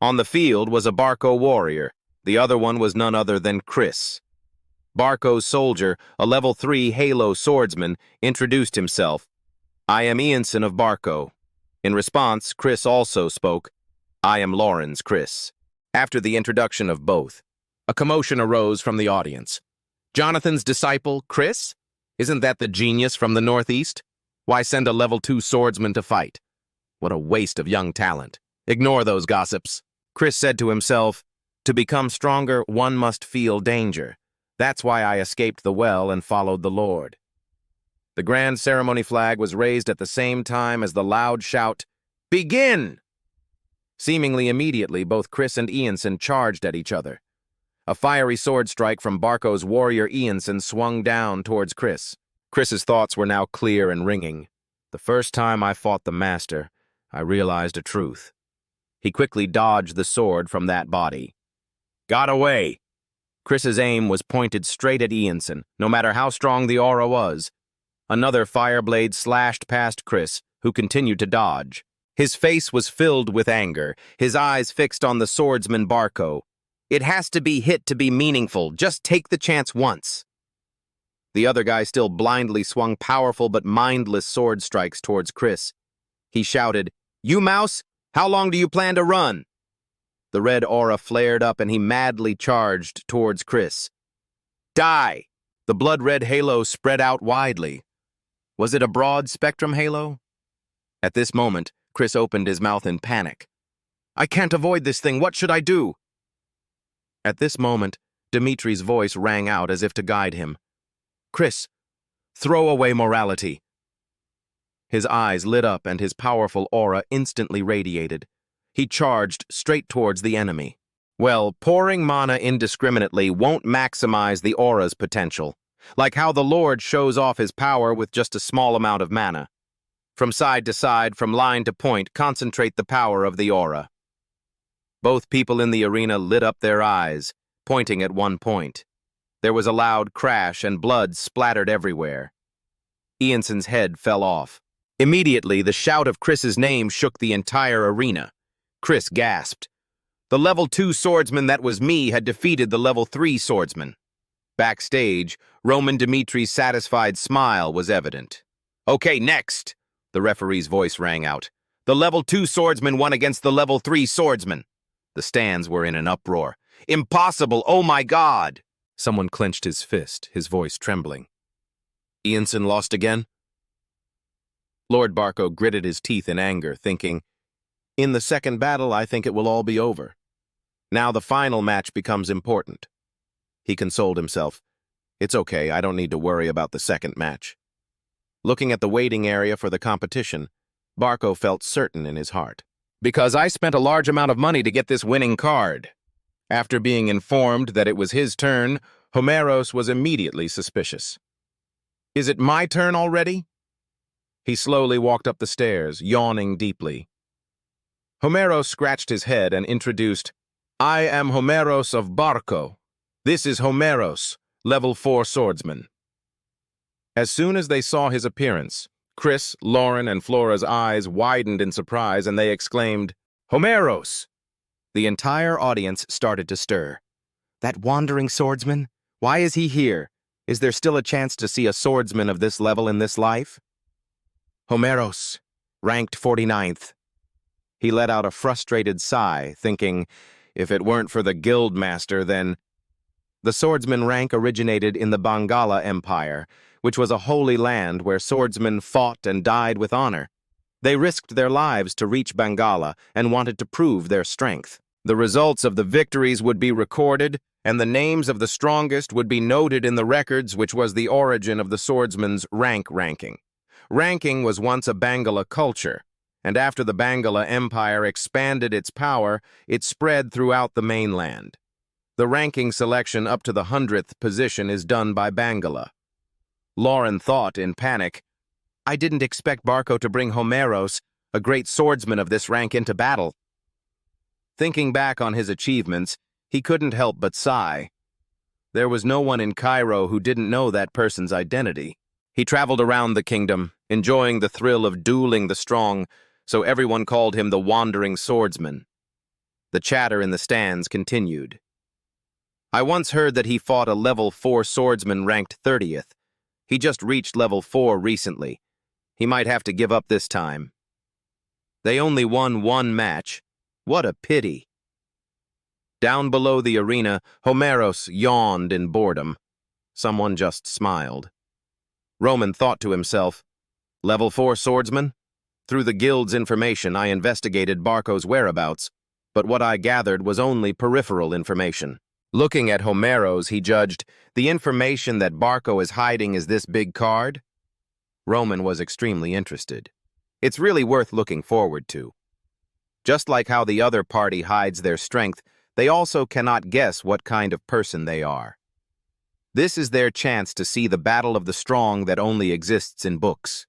On the field was a Barco warrior. The other one was none other than Chris. Barco's soldier, a level 3 Halo swordsman, introduced himself. "I am Ianson of Barco." In response, Chris also spoke. "I am Lauren's Chris." After the introduction of both, A commotion arose from the audience. Jonathan's disciple, Chris? Isn't that the genius from the Northeast? Why send a level 2 swordsman to fight? What a waste of young talent. Ignore those gossips. Chris said to himself, to become stronger, one must feel danger. That's why I escaped the well and followed the Lord. The grand ceremony flag was raised at the same time as the loud shout, "Begin!" Seemingly immediately, both Chris and Ianson charged at each other. A fiery sword strike from Barco's warrior Ianson swung down towards Chris. Chris's thoughts were now clear and ringing. The first time I fought the master, I realized a truth. He quickly dodged the sword from that body. Got away! Chris's aim was pointed straight at Ianson, no matter how strong the aura was. Another fire blade slashed past Chris, who continued to dodge. His face was filled with anger, his eyes fixed on the swordsman Barco. It has to be hit to be meaningful. Just take the chance once. The other guy still blindly swung powerful but mindless sword strikes towards Chris. He shouted, "You mouse, how long do you plan to run?" The red aura flared up and he madly charged towards Chris. Die! The blood-red halo spread out widely. Was it a broad-spectrum halo? At this moment, Chris opened his mouth in panic. I can't avoid this thing. What should I do? At this moment, Dmitri's voice rang out as if to guide him. Chris, throw away morality. His eyes lit up and his powerful aura instantly radiated. He charged straight towards the enemy. Well, pouring mana indiscriminately won't maximize the aura's potential, like how the Lord shows off his power with just a small amount of mana. From side to side, from line to point, concentrate the power of the aura. Both people in the arena lit up their eyes, pointing at one point. There was a loud crash and blood splattered everywhere. Ianson's head fell off. Immediately, the shout of Chris's name shook the entire arena. Chris gasped. The level 2 swordsman that was me had defeated the level 3 swordsman. Backstage, Roman Dmitri's satisfied smile was evident. Okay, next, the referee's voice rang out. The level 2 swordsman won against the level 3 swordsman. The stands were in an uproar. Impossible! Oh my God! Someone clenched his fist, his voice trembling. Ianson lost again? Lord Barco gritted his teeth in anger, thinking, in the second battle, I think it will all be over. Now the final match becomes important. He consoled himself. It's okay, I don't need to worry about the second match. Looking at the waiting area for the competition, Barco felt certain in his heart. Because I spent a large amount of money to get this winning card. After being informed that it was his turn, Romero's was immediately suspicious. Is it my turn already? He slowly walked up the stairs, yawning deeply. Romero scratched his head and introduced, I am Romero's of Barco. This is Romero's, level 4 swordsman. As soon as they saw his appearance, Chris, Lauren, and Flora's eyes widened in surprise and they exclaimed, Romero's! The entire audience started to stir. That wandering swordsman? Why is he here? Is there still a chance to see a swordsman of this level in this life? Romero's, ranked 49th. He let out a frustrated sigh, thinking, if it weren't for the guildmaster, then... The swordsman rank originated in the Bangala Empire, which was a holy land where swordsmen fought and died with honor. They risked their lives to reach Bangala and wanted to prove their strength. The results of the victories would be recorded, and the names of the strongest would be noted in the records, which was the origin of the swordsman's rank ranking. Ranking was once a Bangala culture, and after the Bangala Empire expanded its power, it spread throughout the mainland. The ranking selection up to the 100th position is done by Bangala. Lauren thought in panic, I didn't expect Barco to bring Romero's, a great swordsman of this rank, into battle. Thinking back on his achievements, he couldn't help but sigh. There was no one in Cairo who didn't know that person's identity. He traveled around the kingdom, enjoying the thrill of dueling the strong, so everyone called him the Wandering Swordsman. The chatter in the stands continued. I once heard that he fought a level 4 swordsman ranked 30th. He just reached level 4 recently. He might have to give up this time. They only won one match. What a pity. Down below the arena, Homeros yawned in boredom. Someone just smiled. Roman thought to himself, Level 4 swordsman? Through the guild's information, I investigated Barco's whereabouts, but what I gathered was only peripheral information. Looking at Homeros, he judged, the information that Barco is hiding is this big card? Roman was extremely interested. It's really worth looking forward to. Just like how the other party hides their strength, they also cannot guess what kind of person they are. This is their chance to see the battle of the strong that only exists in books.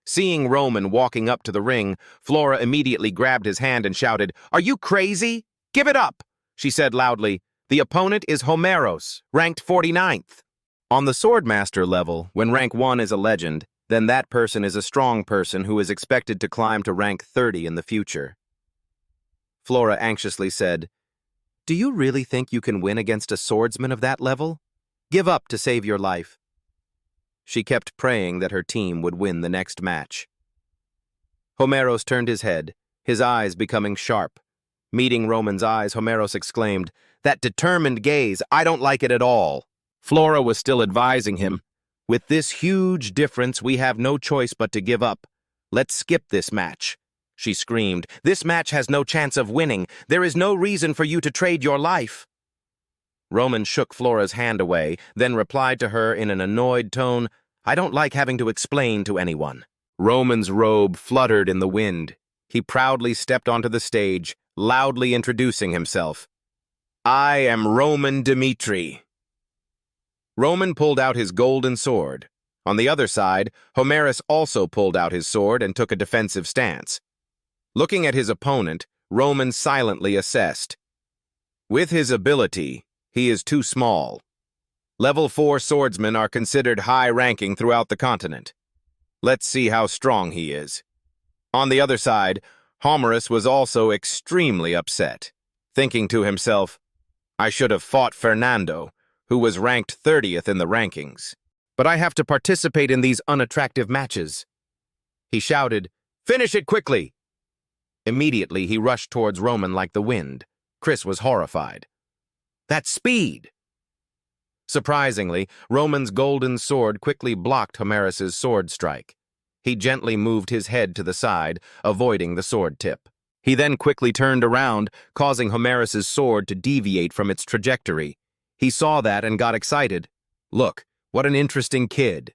Seeing Roman walking up to the ring, Flora immediately grabbed his hand and shouted, "Are you crazy? Give it up!" She said loudly, "The opponent is Homeros, ranked 49th. On the Swordmaster level, when rank 1 is a legend, then that person is a strong person who is expected to climb to rank 30 in the future." Flora anxiously said, "Do you really think you can win against a swordsman of that level? Give up to save your life." She kept praying that her team would win the next match. Homeros turned his head, his eyes becoming sharp. Meeting Roman's eyes, Homeros exclaimed, "That determined gaze, I don't like it at all." Flora was still advising him, "With this huge difference, we have no choice but to give up. Let's skip this match." She screamed, "This match has no chance of winning. There is no reason for you to trade your life." Roman shook Flora's hand away, then replied to her in an annoyed tone, "I don't like having to explain to anyone." Roman's robe fluttered in the wind. He proudly stepped onto the stage, loudly introducing himself. "I am Roman Dmitri." Roman pulled out his golden sword. On the other side, Homeros also pulled out his sword and took a defensive stance. Looking at his opponent, Roman silently assessed. With his ability, he is too small. Level 4 swordsmen are considered high-ranking throughout the continent. Let's see how strong he is. On the other side, Homeros was also extremely upset, thinking to himself, "I should have fought Fernando, who was ranked 30th in the rankings. But I have to participate in these unattractive matches." He shouted, "Finish it quickly!" Immediately, he rushed towards Roman like the wind. Chris was horrified. That's speed! Surprisingly, Roman's golden sword quickly blocked Homeros's sword strike. He gently moved his head to the side, avoiding the sword tip. He then quickly turned around, causing Homeros's sword to deviate from its trajectory. He saw that and got excited. Look, what an interesting kid.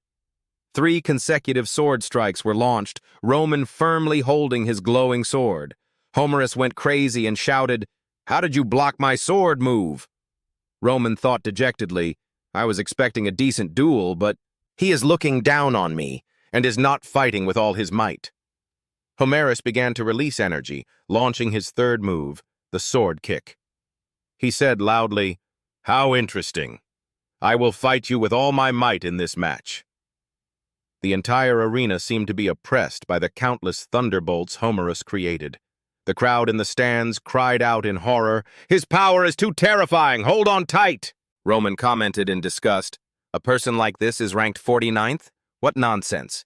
3 consecutive sword strikes were launched, Roman firmly holding his glowing sword. Homeros went crazy and shouted, "How did you block my sword move?" Roman thought dejectedly, "I was expecting a decent duel, but he is looking down on me and is not fighting with all his might." Homeros began to release energy, launching his third move, the sword kick. He said loudly, "How interesting. I will fight you with all my might in this match." The entire arena seemed to be oppressed by the countless thunderbolts Homeros created. The crowd in the stands cried out in horror, "His power is too terrifying! Hold on tight!" Roman commented in disgust, "A person like this is ranked 49th? What nonsense."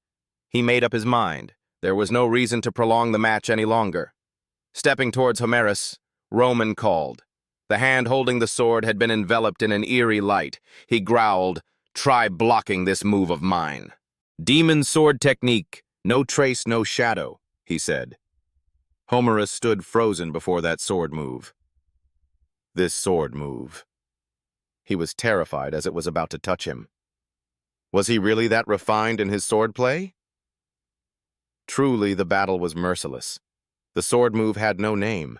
He made up his mind. There was no reason to prolong the match any longer. Stepping towards Homeros, Roman called. The hand holding the sword had been enveloped in an eerie light. He growled, "Try blocking this move of mine." "Demon sword technique, no trace, no shadow," he said. Homeros stood frozen before that sword move. This sword move. He was terrified as it was about to touch him. Was he really that refined in his swordplay? Truly, the battle was merciless. The sword move had no name.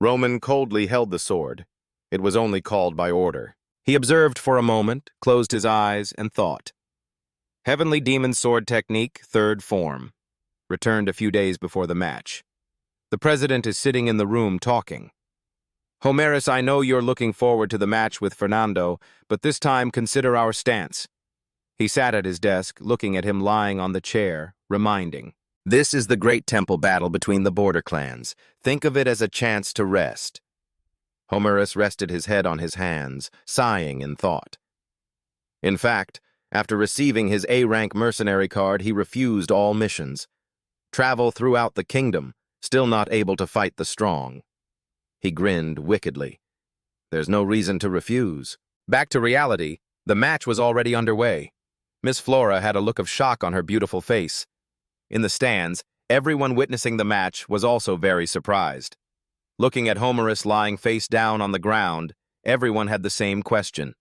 Roman coldly held the sword. It was only called by order. He observed for a moment, closed his eyes, and thought. Heavenly Demon Sword Technique, 3rd form. Returned a few days before the match. The president is sitting in the room talking. "Homeros, I know you're looking forward to the match with Fernando, but this time consider our stance." He sat at his desk, looking at him lying on the chair, reminding. "This is the great temple battle between the border clans. Think of it as a chance to rest." Homeros rested his head on his hands, sighing in thought. In fact, after receiving his A-rank mercenary card, he refused all missions. Travel throughout the kingdom, still not able to fight the strong. He grinned wickedly. There's no reason to refuse. Back to reality, the match was already underway. Miss Flora had a look of shock on her beautiful face. In the stands, everyone witnessing the match was also very surprised. Looking at Homerus lying face down on the ground, everyone had the same question.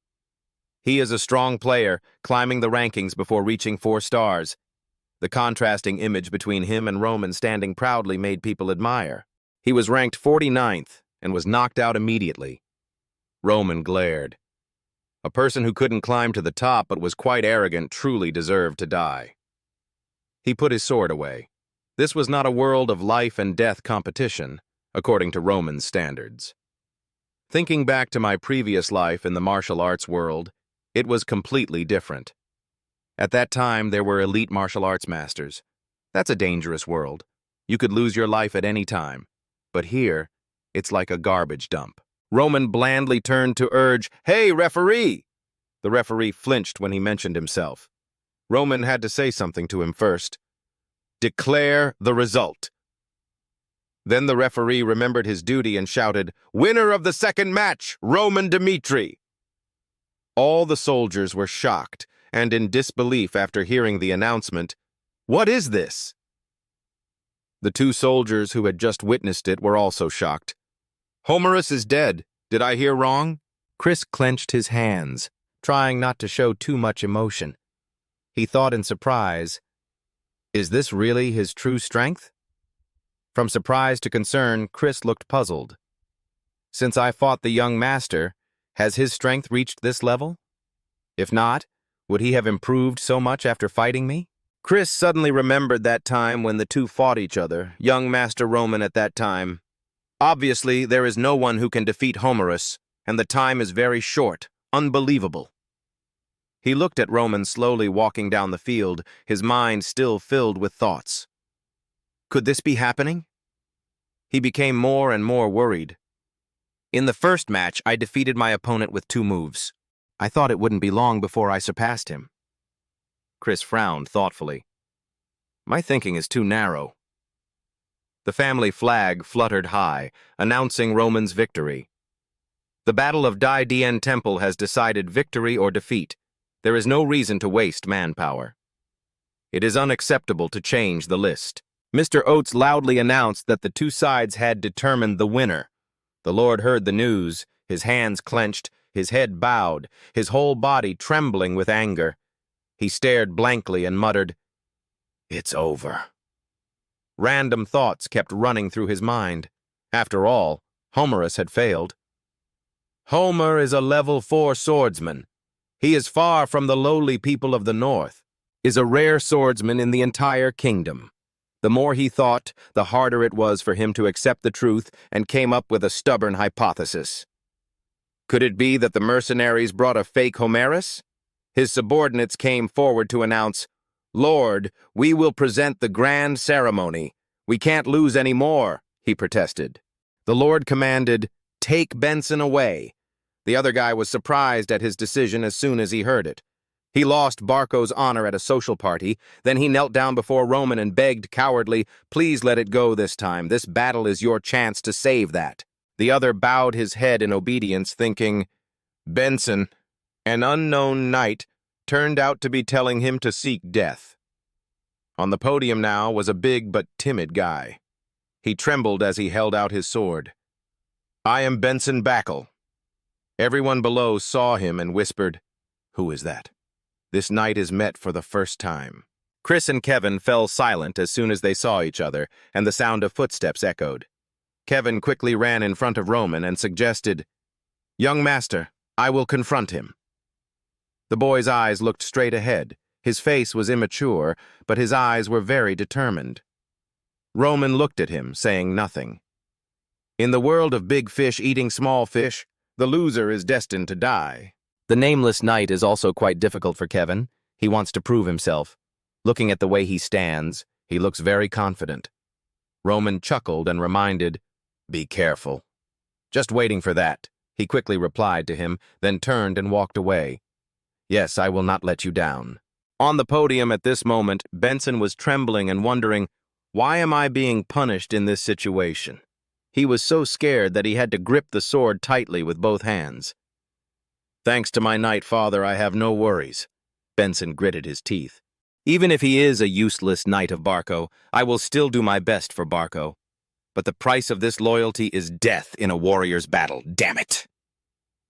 He is a strong player, climbing the rankings before reaching 4 stars. The contrasting image between him and Roman standing proudly made people admire. He was ranked 49th and was knocked out immediately. Roman glared. A person who couldn't climb to the top but was quite arrogant truly deserved to die. He put his sword away. This was not a world of life and death competition, according to Roman's standards. Thinking back to my previous life in the martial arts world, it was completely different. At that time, there were elite martial arts masters. That's a dangerous world. You could lose your life at any time. But here, it's like a garbage dump. Roman blandly turned to urge, "Hey, referee!" The referee flinched when he mentioned himself. Roman had to say something to him first. "Declare the result." Then the referee remembered his duty and shouted, "Winner of the second match, Roman Dmitri!" All the soldiers were shocked and in disbelief after hearing the announcement. "What is this?" The 2 soldiers who had just witnessed it were also shocked. "Homerus is dead. Did I hear wrong?" Chris clenched his hands, trying not to show too much emotion. He thought in surprise, is this really his true strength? From surprise to concern, Chris looked puzzled. Since I fought the young master, has his strength reached this level? If not, would he have improved so much after fighting me? Chris suddenly remembered that time when the 2 fought each other, young Master Roman at that time. Obviously, there is no one who can defeat Homerus, and the time is very short, unbelievable. He looked at Roman slowly walking down the field, his mind still filled with thoughts. Could this be happening? He became more and more worried. In the first match, I defeated my opponent with 2 moves. I thought it wouldn't be long before I surpassed him. Chris frowned thoughtfully. My thinking is too narrow. The family flag fluttered high, announcing Roman's victory. The Battle of Dai Dien Temple has decided victory or defeat. There is no reason to waste manpower. It is unacceptable to change the list. Mr. Oates loudly announced that the 2 sides had determined the winner. The Lord heard the news, his hands clenched, his head bowed, his whole body trembling with anger. He stared blankly and muttered, "It's over." Random thoughts kept running through his mind. After all, Homerus had failed. Homer is a level 4 swordsman. He is far from the lowly people of the north, is a rare swordsman in the entire kingdom. The more he thought, the harder it was for him to accept the truth and came up with a stubborn hypothesis. Could it be that the mercenaries brought a fake Homerus? His subordinates came forward to announce, "Lord, we will present the grand ceremony. We can't lose any more," he protested. The Lord commanded, "Take Benson away." The other guy was surprised at his decision as soon as he heard it. He lost Barco's honor at a social party, then he knelt down before Roman and begged cowardly, "Please let it go this time. This battle is your chance to save that." The other bowed his head in obedience, thinking, Benson, an unknown knight, turned out to be telling him to seek death. On the podium now was a big but timid guy. He trembled as he held out his sword. "I am Benson Backle." Everyone below saw him and whispered, "Who is that?" This knight is met for the first time. Chris and Kevin fell silent as soon as they saw each other, and the sound of footsteps echoed. Kevin quickly ran in front of Roman and suggested, "Young master, I will confront him." The boy's eyes looked straight ahead. His face was immature, but his eyes were very determined. Roman looked at him, saying nothing. In the world of big fish eating small fish, the loser is destined to die. The nameless knight is also quite difficult for Kevin. He wants to prove himself. Looking at the way he stands, he looks very confident. Roman chuckled and reminded, "Be careful." "Just waiting for that," he quickly replied to him, then turned and walked away. "Yes, I will not let you down." On the podium at this moment, Benson was trembling and wondering, why am I being punished in this situation? He was so scared that he had to grip the sword tightly with both hands. "Thanks to my Night Father, I have no worries." Benson gritted his teeth. "Even if he is a useless Knight of Barco, I will still do my best for Barco. But the price of this loyalty is death in a warrior's battle, damn it!"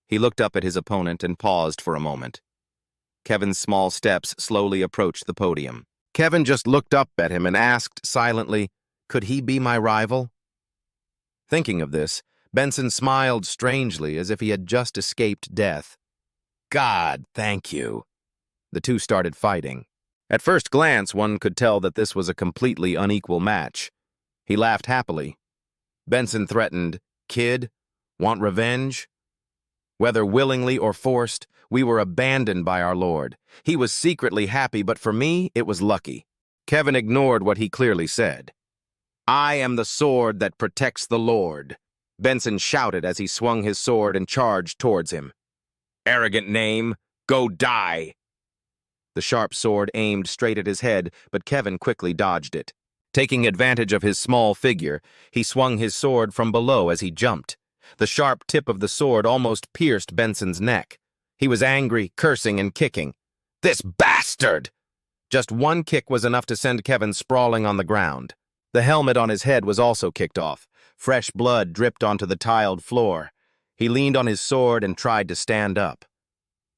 He looked up at his opponent and paused for a moment. Kevin's small steps slowly approached the podium. Kevin just looked up at him and asked silently, "Could he be my rival?" Thinking of this, Benson smiled strangely as if he had just escaped death. "God, thank you." The two started fighting. At first glance, one could tell that this was a completely unequal match. He laughed happily. Benson threatened, "Kid, want revenge?" Whether willingly or forced, we were abandoned by our Lord. He was secretly happy, but for me, it was lucky. Kevin ignored what he clearly said. "I am the sword that protects the Lord," Benson shouted as he swung his sword and charged towards him. "Arrogant name, go die!" The sharp sword aimed straight at his head, but Kevin quickly dodged it. Taking advantage of his small figure, he swung his sword from below as he jumped. The sharp tip of the sword almost pierced Benson's neck. He was angry, cursing, and kicking. "This bastard!" Just one kick was enough to send Kevin sprawling on the ground. The helmet on his head was also kicked off. Fresh blood dripped onto the tiled floor. He leaned on his sword and tried to stand up.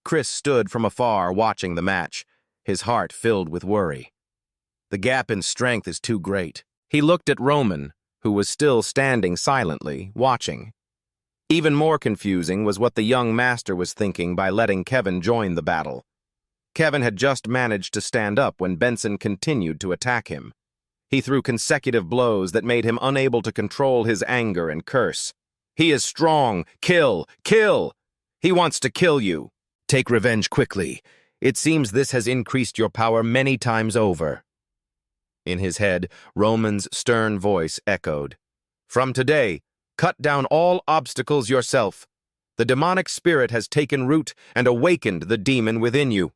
Chris stood from afar watching the match, his heart filled with worry. The gap in strength is too great. He looked at Roman, who was still standing silently, watching. Even more confusing was what the young master was thinking by letting Kevin join the battle. Kevin had just managed to stand up when Benson continued to attack him. He threw consecutive blows that made him unable to control his anger and curse. "He is strong! Kill! Kill! He wants to kill you! Take revenge quickly. It seems this has increased your power many times over." In his head, Roman's stern voice echoed. "From today, cut down all obstacles yourself. The demonic spirit has taken root and awakened the demon within you."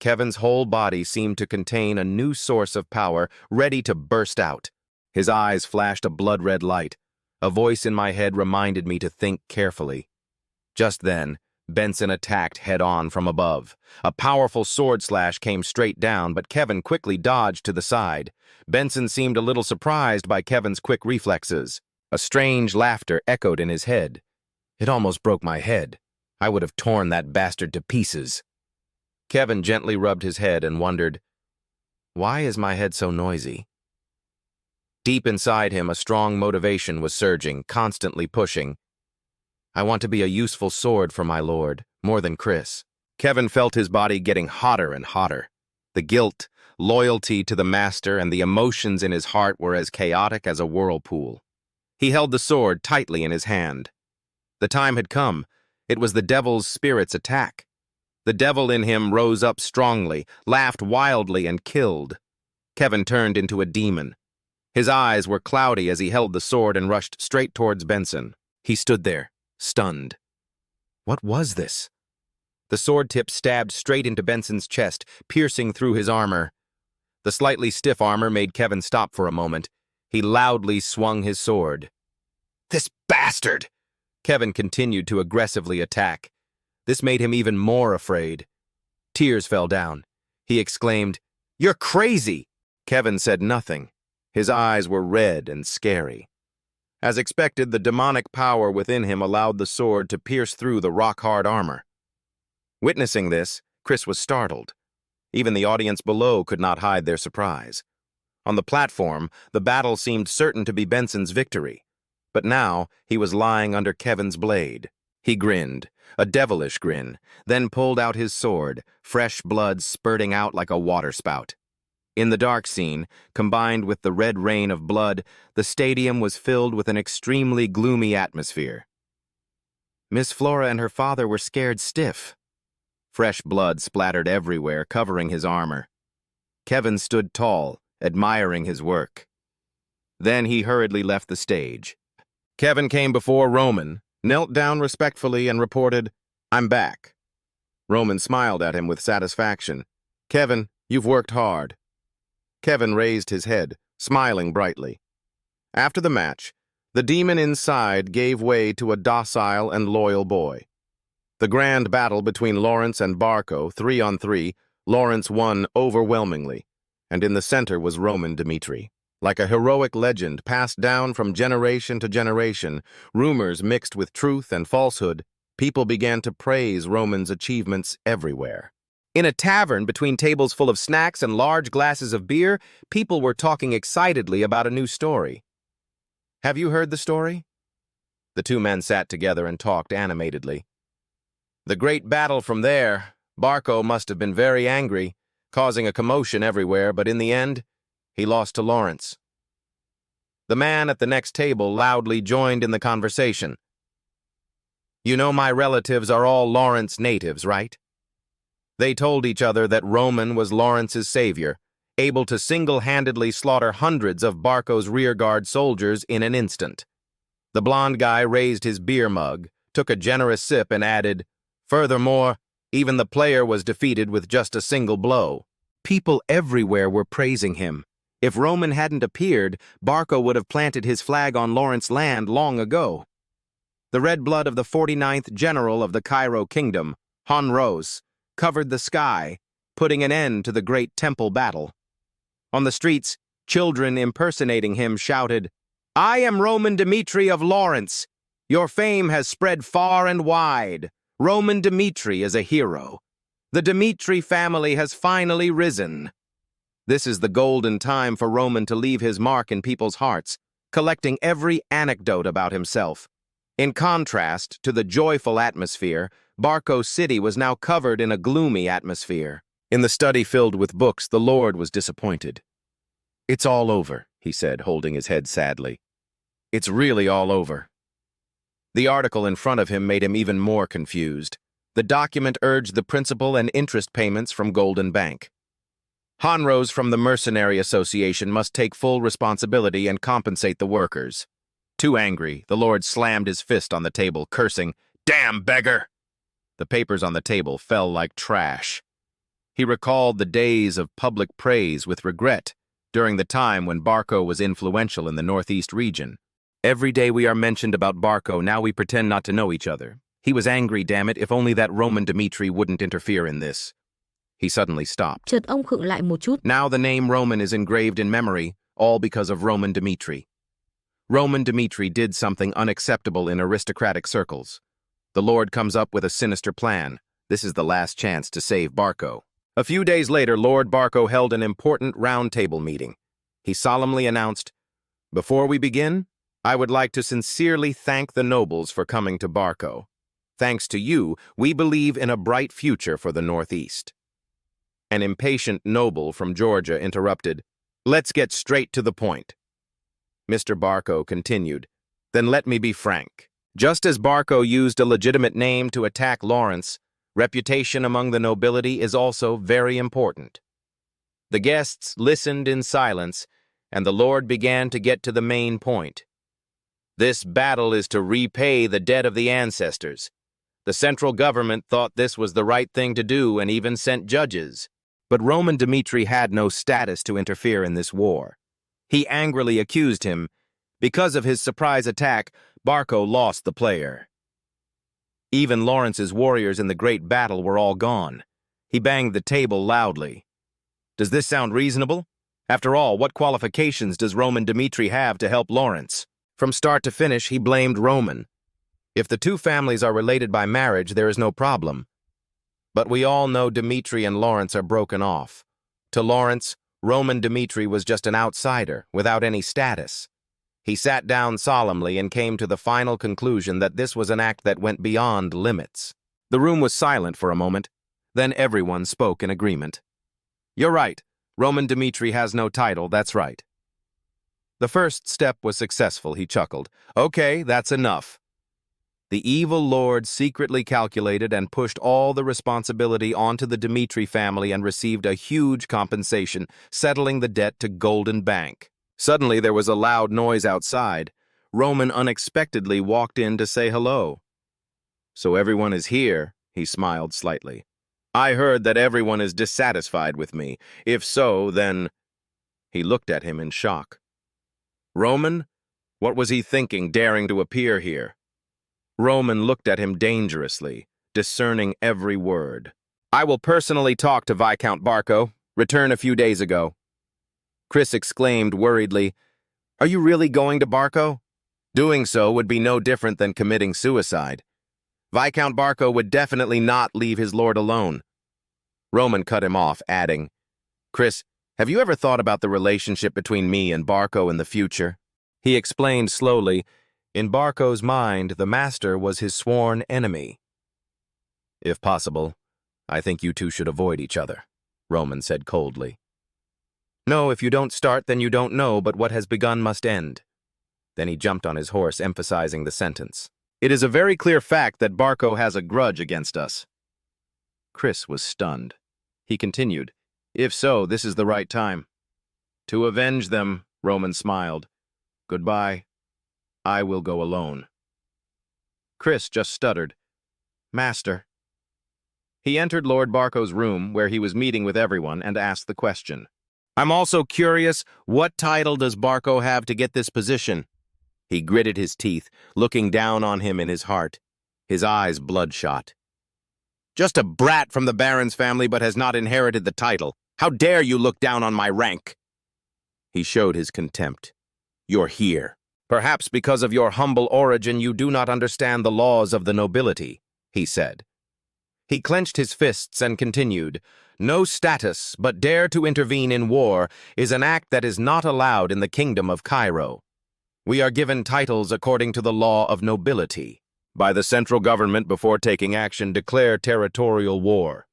Kevin's whole body seemed to contain a new source of power, ready to burst out. His eyes flashed a blood-red light. A voice in my head reminded me to think carefully. Just then, Benson attacked head-on from above. A powerful sword slash came straight down, but Kevin quickly dodged to the side. Benson seemed a little surprised by Kevin's quick reflexes. A strange laughter echoed in his head. "It almost broke my head. I would have torn that bastard to pieces." Kevin gently rubbed his head and wondered, "Why is my head so noisy?" Deep inside him, a strong motivation was surging, constantly pushing. "I want to be a useful sword for my lord, more than Chris." Kevin felt his body getting hotter and hotter. The guilt, loyalty to the master, and the emotions in his heart were as chaotic as a whirlpool. He held the sword tightly in his hand. The time had come. It was the devil's spirit's attack. The devil in him rose up strongly, laughed wildly, and killed. Kevin turned into a demon. His eyes were cloudy as he held the sword and rushed straight towards Benson. He stood there, stunned. What was this? The sword tip stabbed straight into Benson's chest, piercing through his armor. The slightly stiff armor made Kevin stop for a moment. He loudly swung his sword. "This bastard!" Kevin continued to aggressively attack. This made him even more afraid. Tears fell down. He exclaimed, "You're crazy!" Kevin said nothing. His eyes were red and scary. As expected, the demonic power within him allowed the sword to pierce through the rock-hard armor. Witnessing this, Chris was startled. Even the audience below could not hide their surprise. On the platform, the battle seemed certain to be Benson's victory. But now, he was lying under Kevin's blade. He grinned, a devilish grin, then pulled out his sword, fresh blood spurting out like a waterspout. In the dark scene, combined with the red rain of blood, the stadium was filled with an extremely gloomy atmosphere. Miss Flora and her father were scared stiff. Fresh blood splattered everywhere, covering his armor. Kevin stood tall, admiring his work. Then he hurriedly left the stage. Kevin came before Roman, knelt down respectfully, and reported, "I'm back." Roman smiled at him with satisfaction. "Kevin, you've worked hard." Kevin raised his head, smiling brightly. After the match, The demon inside gave way to a docile and loyal boy. The grand battle between Lawrence and Barco, 3-on-3, Lawrence won overwhelmingly, and in the center was Roman Dmitri. Like a heroic legend passed down from generation to generation, rumors mixed with truth and falsehood, people began to praise Roman's achievements everywhere. In a tavern between tables full of snacks and large glasses of beer, people were talking excitedly about a new story. Have you heard the story? The two men sat together and talked animatedly. The great battle from there. Barco must have been very angry, causing a commotion everywhere, but in the end, he lost to Lawrence. The man at the next table loudly joined in the conversation. You know my relatives are all Lawrence natives, right? They told each other that Roman was Lawrence's savior, able to single-handedly slaughter hundreds of Barco's rearguard soldiers in an instant. The blond guy raised his beer mug, took a generous sip, and added, "Furthermore, even the player was defeated with just a single blow." People everywhere were praising him. If Roman hadn't appeared, Barco would have planted his flag on Lawrence land long ago. The red blood of the 49th general of the Cairo kingdom, Han Rose, covered the sky, putting an end to the great temple battle. On the streets, children impersonating him shouted, "I am Roman Dmitri of Lawrence. Your fame has spread far and wide. Roman Dmitri is a hero. The Dmitri family has finally risen." This is the golden time for Roman to leave his mark in people's hearts, collecting every anecdote about himself. In contrast to the joyful atmosphere, Barco City was now covered in a gloomy atmosphere. In the study filled with books, the Lord was disappointed. "It's all over," he said, holding his head sadly. "It's really all over." The article in front of him made him even more confused. The document urged the principal and interest payments from Golden Bank. Hanros from the Mercenary Association must take full responsibility and compensate the workers. Too angry, the Lord slammed his fist on the table, cursing, "Damn beggar!" The papers on the table fell like trash. He recalled the days of public praise with regret during the time when Barco was influential in the Northeast region. Every day we are mentioned about Barco, now we pretend not to know each other. He was angry, damn it, if only that Roman Dmitri wouldn't interfere in this. He suddenly stopped. Chợt ông khựng lại một chút. Now the name Roman is engraved in memory, all because of Roman Dmitri. Roman Dmitri did something unacceptable in aristocratic circles. The Lord comes up with a sinister plan. This is the last chance to save Barco. A few days later, Lord Barco held an important roundtable meeting. He solemnly announced, "Before we begin, I would like to sincerely thank the nobles for coming to Barco. Thanks to you, we believe in a bright future for the Northeast." An impatient noble from Georgia interrupted, "Let's get straight to the point." Mr. Barco continued, "Then let me be frank. Just as Barco used a legitimate name to attack Lawrence, reputation among the nobility is also very important." The guests listened in silence, and the Lord began to get to the main point. This battle is to repay the debt of the ancestors. The central government thought this was the right thing to do and even sent judges. But Roman Dmitri had no status to interfere in this war. He angrily accused him. Because of his surprise attack, Barco lost the player. Even Lawrence's warriors in the great battle were all gone. He banged the table loudly. Does this sound reasonable? After all, what qualifications does Roman Dmitri have to help Lawrence? From start to finish, he blamed Roman. If the two families are related by marriage, there is no problem. But we all know Dmitri and Lawrence are broken off. To Lawrence, Roman Dmitri was just an outsider, without any status. He sat down solemnly and came to the final conclusion that this was an act that went beyond limits. The room was silent for a moment. Then everyone spoke in agreement. "You're right. Roman Dmitri has no title, that's right." The first step was successful, he chuckled. "Okay, that's enough." The evil lord secretly calculated and pushed all the responsibility onto the Dmitri family and received a huge compensation, settling the debt to Golden Bank. Suddenly there was a loud noise outside. Roman unexpectedly walked in to say hello. "So everyone is here," he smiled slightly. "I heard that everyone is dissatisfied with me. If so, then—" He looked at him in shock. "Roman, What was he thinking, daring to appear here? Roman looked at him dangerously, discerning every word. I will personally talk to Viscount Barco. Return a few days ago. Chris exclaimed worriedly, Are you really going to Barco? Doing so would be no different than committing suicide. Viscount Barco would definitely not leave his lord alone. Roman cut him off, adding, Chris, have you ever thought about the relationship between me and Barco in the future? He explained slowly, in Barco's mind, the master was his sworn enemy. If possible, I think you two should avoid each other, Roman said coldly. No, if you don't start, then you don't know, but what has begun must end. Then he jumped on his horse, emphasizing the sentence. It is a very clear fact that Barco has a grudge against us. Chris was stunned. He continued, If so, this is the right time. To avenge them, Roman smiled. Goodbye. I will go alone. Chris just stuttered. Master. He entered Lord Barco's room, where he was meeting with everyone, and asked the question. I'm also curious, what title does Barco have to get this position? He gritted his teeth, looking down on him in his heart, his eyes bloodshot. Just a brat from the Baron's family, but has not inherited the title. How dare you look down on my rank? He showed his contempt. You're here. Perhaps because of your humble origin you do not understand the laws of the nobility, he said. He clenched his fists and continued, No status, but dare to intervene in war, is an act that is not allowed in the kingdom of Cairo. We are given titles according to the law of nobility. By the central government before taking action, declare territorial war.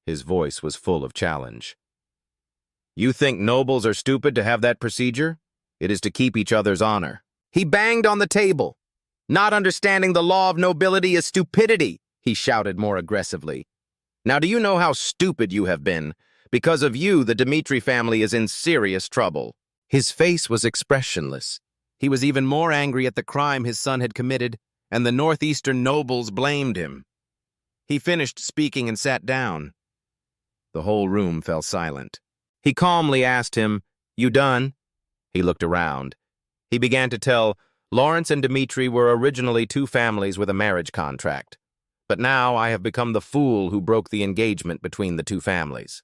His voice was full of challenge. You think nobles are stupid to have that procedure? It is to keep each other's honor. He banged on the table. Not understanding the law of nobility is stupidity, he shouted more aggressively. Now do you know how stupid you have been? Because of you, the Dmitri family is in serious trouble. His face was expressionless. He was even more angry at the crime his son had committed, and the northeastern nobles blamed him. He finished speaking and sat down. The whole room fell silent. He calmly asked him, You done? He looked around. He began to tell, Lawrence and Dmitri were originally two families with a marriage contract. But now I have become the fool who broke the engagement between the two families.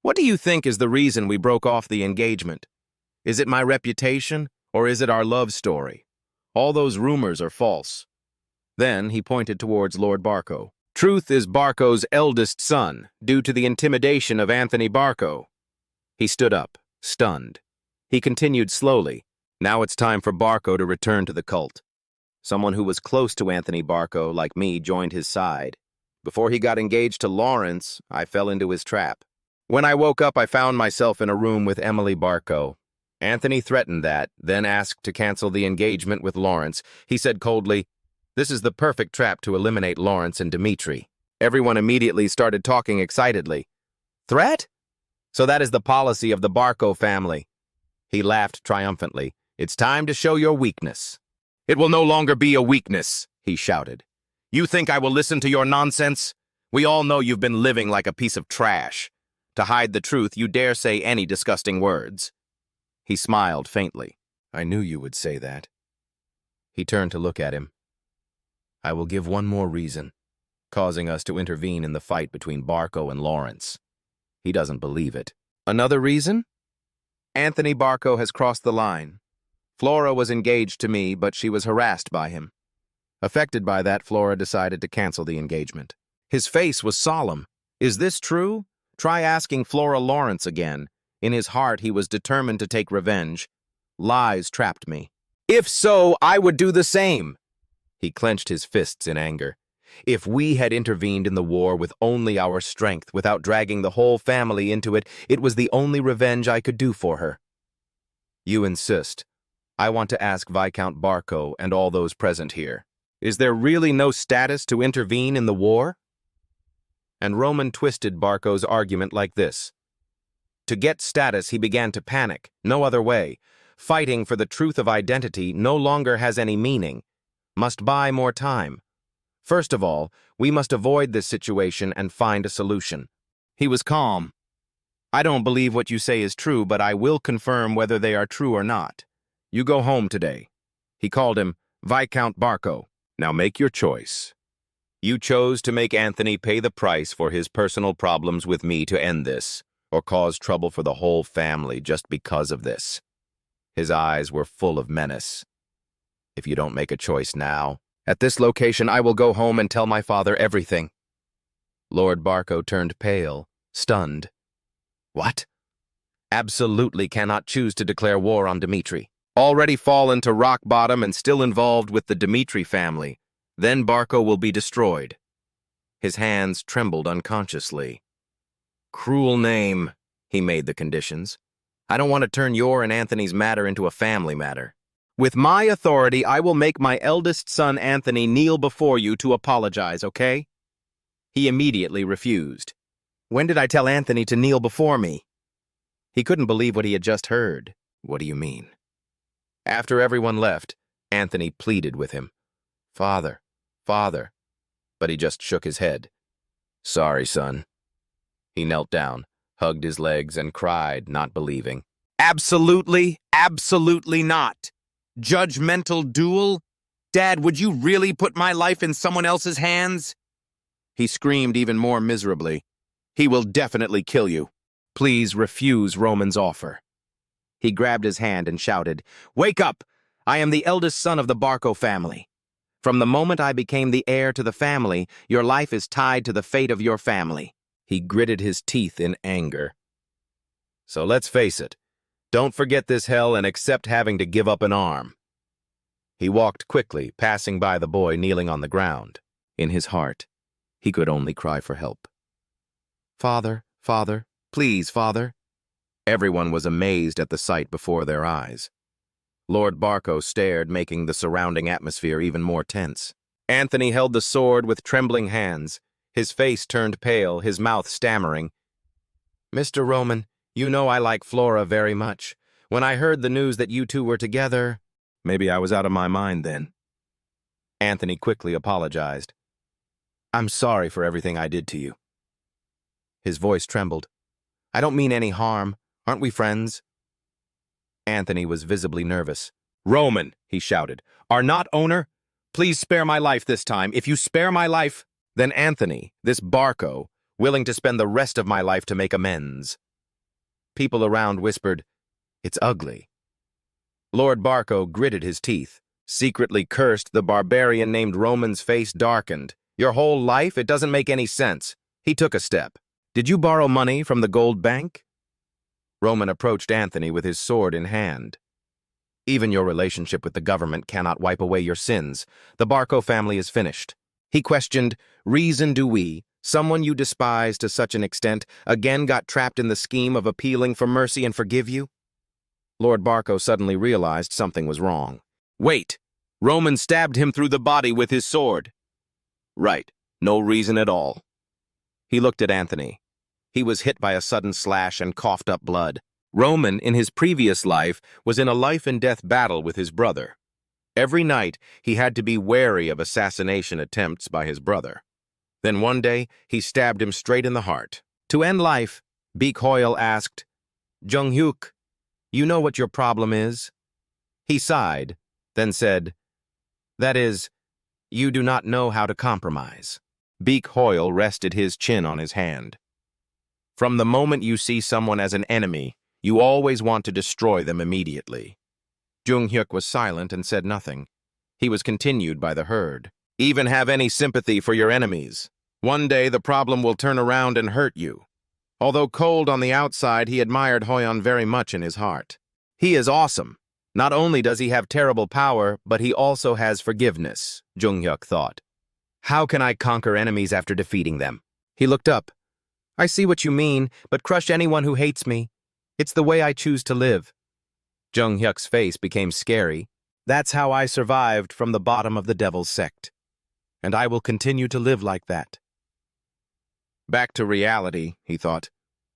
What do you think is the reason we broke off the engagement? Is it my reputation, or is it our love story? All those rumors are false. Then he pointed towards Lord Barco. Truth is Barco's eldest son, due to the intimidation of Anthony Barco. He stood up, stunned. He continued slowly. Now it's time for Barco to return to the cult. Someone who was close to Anthony Barco, like me, joined his side. Before he got engaged to Lawrence, I fell into his trap. When I woke up, I found myself in a room with Emily Barco. Anthony threatened that, then asked to cancel the engagement with Lawrence. He said coldly, This is the perfect trap to eliminate Lawrence and Dmitri. Everyone immediately started talking excitedly. Threat? So that is the policy of the Barco family. He laughed triumphantly. It's time to show your weakness. It will no longer be a weakness, he shouted. You think I will listen to your nonsense? We all know you've been living like a piece of trash. To hide the truth, you dare say any disgusting words. He smiled faintly. I knew you would say that. He turned to look at him. I will give one more reason, causing us to intervene in the fight between Barco and Lawrence. He doesn't believe it. Another reason? Anthony Barco has crossed the line. Flora was engaged to me, but she was harassed by him. Affected by that, Flora decided to cancel the engagement. His face was solemn. Is this true? Try asking Flora Lawrence again. In his heart, he was determined to take revenge. Lies trapped me. If so, I would do the same. He clenched his fists in anger. If we had intervened in the war with only our strength, without dragging the whole family into it, it was the only revenge I could do for her. You insist. I want to ask Viscount Barco and all those present here. Is there really no status to intervene in the war? And Roman twisted Barco's argument like this. To get status, he began to panic. No other way. Fighting for the truth of identity no longer has any meaning. Must buy more time. First of all, we must avoid this situation and find a solution. He was calm. I don't believe what you say is true, but I will confirm whether they are true or not. You go home today. He called him Viscount Barco. Now make your choice. You chose to make Anthony pay the price for his personal problems with me to end this, or cause trouble for the whole family just because of this. His eyes were full of menace. If you don't make a choice now, at this location I will go home and tell my father everything. Lord Barco turned pale, stunned. What? Absolutely cannot choose to declare war on Dmitri. Already fallen to rock bottom and still involved with the Dmitri family. Then Barco will be destroyed. His hands trembled unconsciously. Cruel name, he made the conditions. I don't want to turn your and Anthony's matter into a family matter. With my authority, I will make my eldest son Anthony kneel before you to apologize, okay? He immediately refused. When did I tell Anthony to kneel before me? He couldn't believe what he had just heard. What do you mean? After everyone left, Anthony pleaded with him. Father, Father. But he just shook his head. Sorry, son. He knelt down, hugged his legs, and cried, not believing. Absolutely, absolutely not. Judgmental duel? Dad, would you really put my life in someone else's hands? He screamed even more miserably. He will definitely kill you. Please refuse Roman's offer. He grabbed his hand and shouted, Wake up! I am the eldest son of the Barco family. From the moment I became the heir to the family, your life is tied to the fate of your family. He gritted his teeth in anger. So let's face it. Don't forget this hell and accept having to give up an arm. He walked quickly, passing by the boy kneeling on the ground. In his heart, he could only cry for help. Father, Father, please, Father. Everyone was amazed at the sight before their eyes. Lord Barco stared, making the surrounding atmosphere even more tense. Anthony held the sword with trembling hands, his face turned pale, his mouth stammering. Mr. Roman, you know I like Flora very much. When I heard the news that you two were together, maybe I was out of my mind then. Anthony quickly apologized. I'm sorry for everything I did to you. His voice trembled. I don't mean any harm. Aren't we friends? Anthony was visibly nervous. Roman, he shouted, are not owner? Please spare my life this time. If you spare my life, then Anthony, this Barco, willing to spend the rest of my life to make amends. People around whispered, It's ugly. Lord Barco gritted his teeth, secretly cursed the barbarian named Roman's face darkened. Your whole life? It doesn't make any sense. He took a step. Did you borrow money from the gold bank? Roman approached Anthony with his sword in hand. Even your relationship with the government cannot wipe away your sins. The Barco family is finished. He questioned, Reason do we, someone you despise to such an extent, again got trapped in the scheme of appealing for mercy and forgive you? Lord Barco suddenly realized something was wrong. Wait! Roman stabbed him through the body with his sword. Right, no reason at all. He looked at Anthony. He was hit by a sudden slash and coughed up blood. Roman, in his previous life, was in a life-and-death battle with his brother. Every night, he had to be wary of assassination attempts by his brother. Then one day, he stabbed him straight in the heart. To end life, Beek Hoyle asked, Jung-hyuk, you know what your problem is? He sighed, then said, That is, you do not know how to compromise. Beek Hoyle rested his chin on his hand. From the moment you see someone as an enemy, you always want to destroy them immediately. Jung-hyuk was silent and said nothing. He was continued by the herd. Even have any sympathy for your enemies. One day the problem will turn around and hurt you. Although cold on the outside, he admired Hoyon very much in his heart. He is awesome. Not only does he have terrible power, but he also has forgiveness, Jung-hyuk thought. How can I conquer enemies after defeating them? He looked up. I see what you mean, but crush anyone who hates me. It's the way I choose to live. Jung-hyuk's face became scary. That's how I survived from the bottom of the devil's sect. And I will continue to live like that. Back to reality, he thought.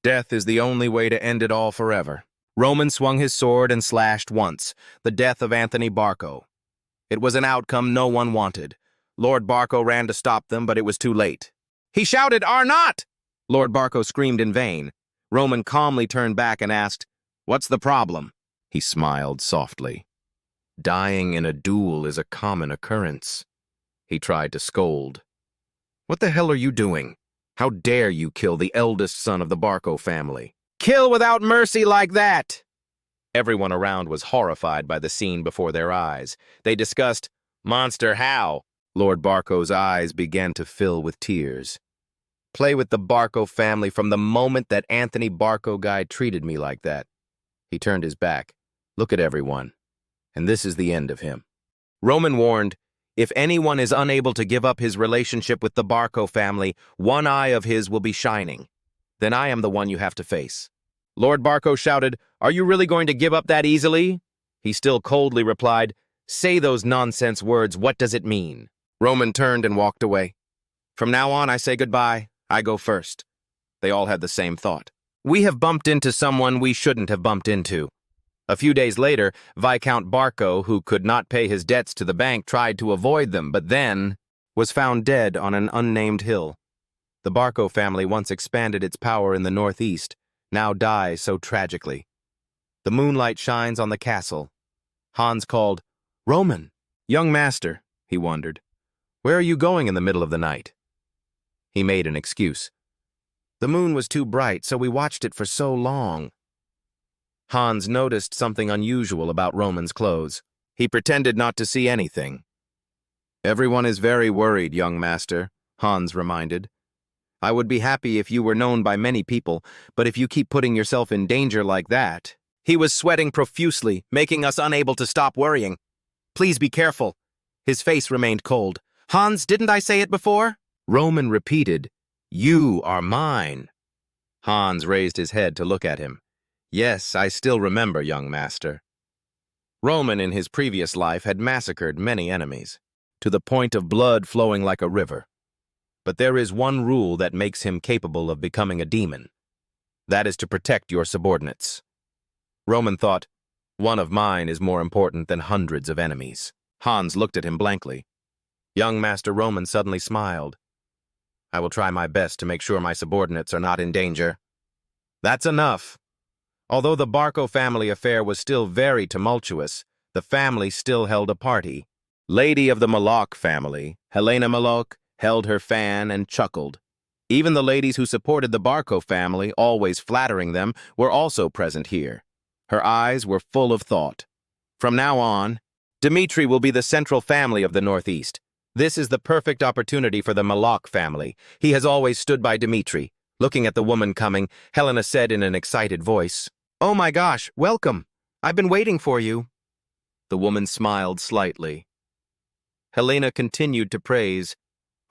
Death is the only way to end it all forever. Roman swung his sword and slashed once, the death of Anthony Barco. It was an outcome no one wanted. Lord Barco ran to stop them, but it was too late. He shouted, Arnott! Lord Barco screamed in vain. Roman calmly turned back and asked, What's the problem? He smiled softly. Dying in a duel is a common occurrence. He tried to scold. What the hell are you doing? How dare you kill the eldest son of the Barco family? Kill without mercy like that! Everyone around was horrified by the scene before their eyes. They discussed, "Monster how?" Lord Barco's eyes began to fill with tears. Play with the Barco family from the moment that Anthony Barco guy treated me like that. He turned his back. Look at everyone. And this is the end of him. Roman warned, if anyone is unable to give up his relationship with the Barco family, one eye of his will be shining. Then I am the one you have to face. Lord Barco shouted, "Are you really going to give up that easily?" He still coldly replied, "Say those nonsense words, what does it mean?" Roman turned and walked away. From now on, I say goodbye. I go first. They all had the same thought. We have bumped into someone we shouldn't have bumped into. A few days later, Viscount Barco, who could not pay his debts to the bank, tried to avoid them, but then was found dead on an unnamed hill. The Barco family once expanded its power in the northeast, now dies so tragically. The moonlight shines on the castle. Hans called, "Roman, young master," he wondered. "Where are you going in the middle of the night?" He made an excuse. "The moon was too bright, so we watched it for so long." Hans noticed something unusual about Roman's clothes. He pretended not to see anything. "Everyone is very worried, young master," Hans reminded. "I would be happy if you were known by many people, but if you keep putting yourself in danger like that..." He was sweating profusely, making us unable to stop worrying. "Please be careful." His face remained cold. "Hans, didn't I say it before?" Roman repeated, "You are mine." Hans raised his head to look at him. "Yes, I still remember, young master." Roman in his previous life had massacred many enemies, to the point of blood flowing like a river. But there is one rule that makes him capable of becoming a demon. That is to protect your subordinates. Roman thought, one of mine is more important than hundreds of enemies. Hans looked at him blankly. Young Master Roman suddenly smiled. "I will try my best to make sure my subordinates are not in danger." That's enough. Although the Barco family affair was still very tumultuous, the family still held a party. Lady of the Moloch family, Helena Moloch, held her fan and chuckled. Even the ladies who supported the Barco family, always flattering them, were also present here. Her eyes were full of thought. From now on, Dmitri will be the central family of the Northeast. This is the perfect opportunity for the Moloch family. He has always stood by Dmitri. Looking at the woman coming, Helena said in an excited voice, "Oh my gosh, welcome. I've been waiting for you." The woman smiled slightly. Helena continued to praise,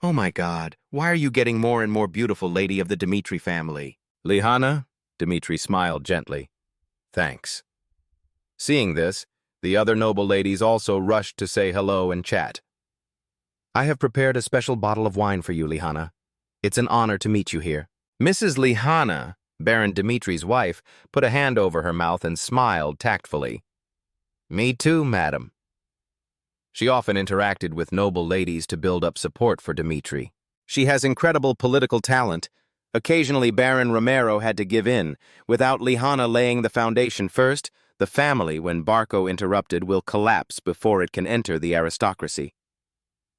"Oh my God, why are you getting more and more beautiful, lady of the Dmitri family?" "Lihana?" Dmitri smiled gently. "Thanks." Seeing this, the other noble ladies also rushed to say hello and chat. "I have prepared a special bottle of wine for you, Lihana. It's an honor to meet you here." Mrs. Lihana, Baron Dmitri's wife, put a hand over her mouth and smiled tactfully. "Me too, madam." She often interacted with noble ladies to build up support for Dmitri. She has incredible political talent. Occasionally, Baron Romero had to give in. Without Lihana laying the foundation first, the family, when Barco interrupted, will collapse before it can enter the aristocracy.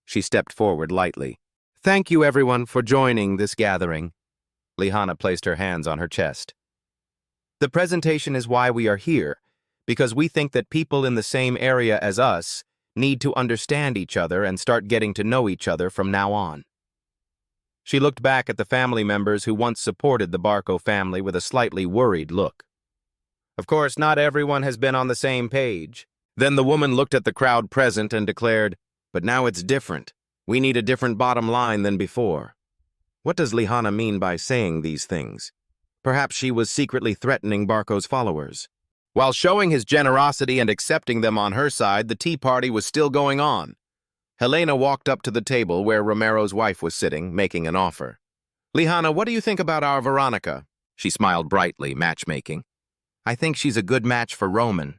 She stepped forward lightly. "Thank you, everyone, for joining this gathering." Lihana placed her hands on her chest. "The presentation is why we are here, because we think that people in the same area as us need to understand each other and start getting to know each other from now on." She looked back at the family members who once supported the Barco family with a slightly worried look. Of course, not everyone has been on the same page. Then the woman looked at the crowd present and declared, "But now it's different. We need a different bottom line than before." What does Lihana mean by saying these things? Perhaps she was secretly threatening Barco's followers. While showing his generosity and accepting them on her side, the tea party was still going on. Helena walked up to the table where Romero's wife was sitting, making an offer. "Lihana, what do you think about our Veronica?" She smiled brightly, matchmaking. "I think she's a good match for Roman."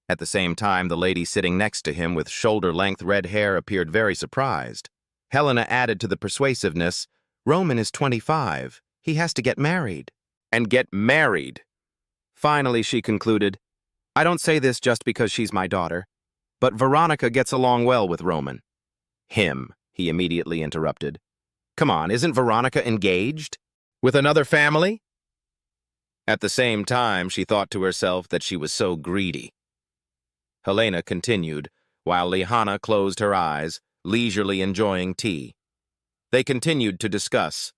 At the same time, the lady sitting next to him with shoulder-length red hair appeared very surprised. Helena added to the persuasiveness, "Roman is 25. He has to get married." "And get married." Finally, she concluded, "I don't say this just because she's my daughter. But Veronica gets along well with Roman. Him, he immediately interrupted. Come on, isn't Veronica engaged? With another family? At the same time, she thought to herself that she was so greedy. Helena continued, while Lihanna closed her eyes, leisurely enjoying tea. They continued to discuss.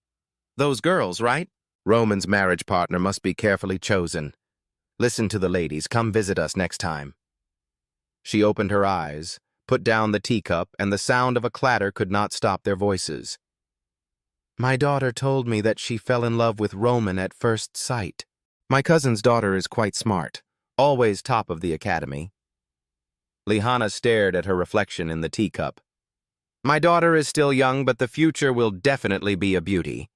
Those girls, right? Roman's marriage partner must be carefully chosen. Listen to the ladies. Come visit us next time. She opened her eyes, put down the teacup, and the sound of a clatter could not stop their voices. My daughter told me that she fell in love with Roman at first sight. My cousin's daughter is quite smart, always top of the academy. Lihanna stared at her reflection in the teacup. My daughter is still young, but the future will definitely be a beauty.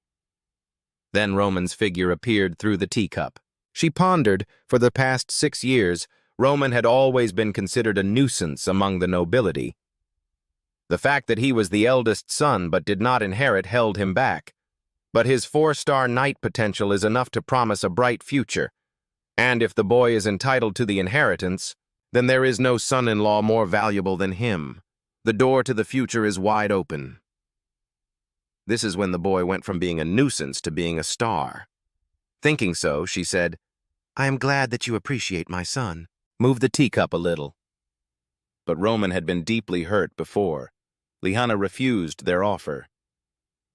Then Roman's figure appeared through the teacup. She pondered, for the past 6 years, Roman had always been considered a nuisance among the nobility. The fact that he was the eldest son but did not inherit held him back. But his 4-star knight potential is enough to promise a bright future. And if the boy is entitled to the inheritance, then there is no son-in-law more valuable than him. The door to the future is wide open. This is when the boy went from being a nuisance to being a star. Thinking so, she said, I am glad that you appreciate my son. Move the teacup a little. But Roman had been deeply hurt before. Lihanna refused their offer.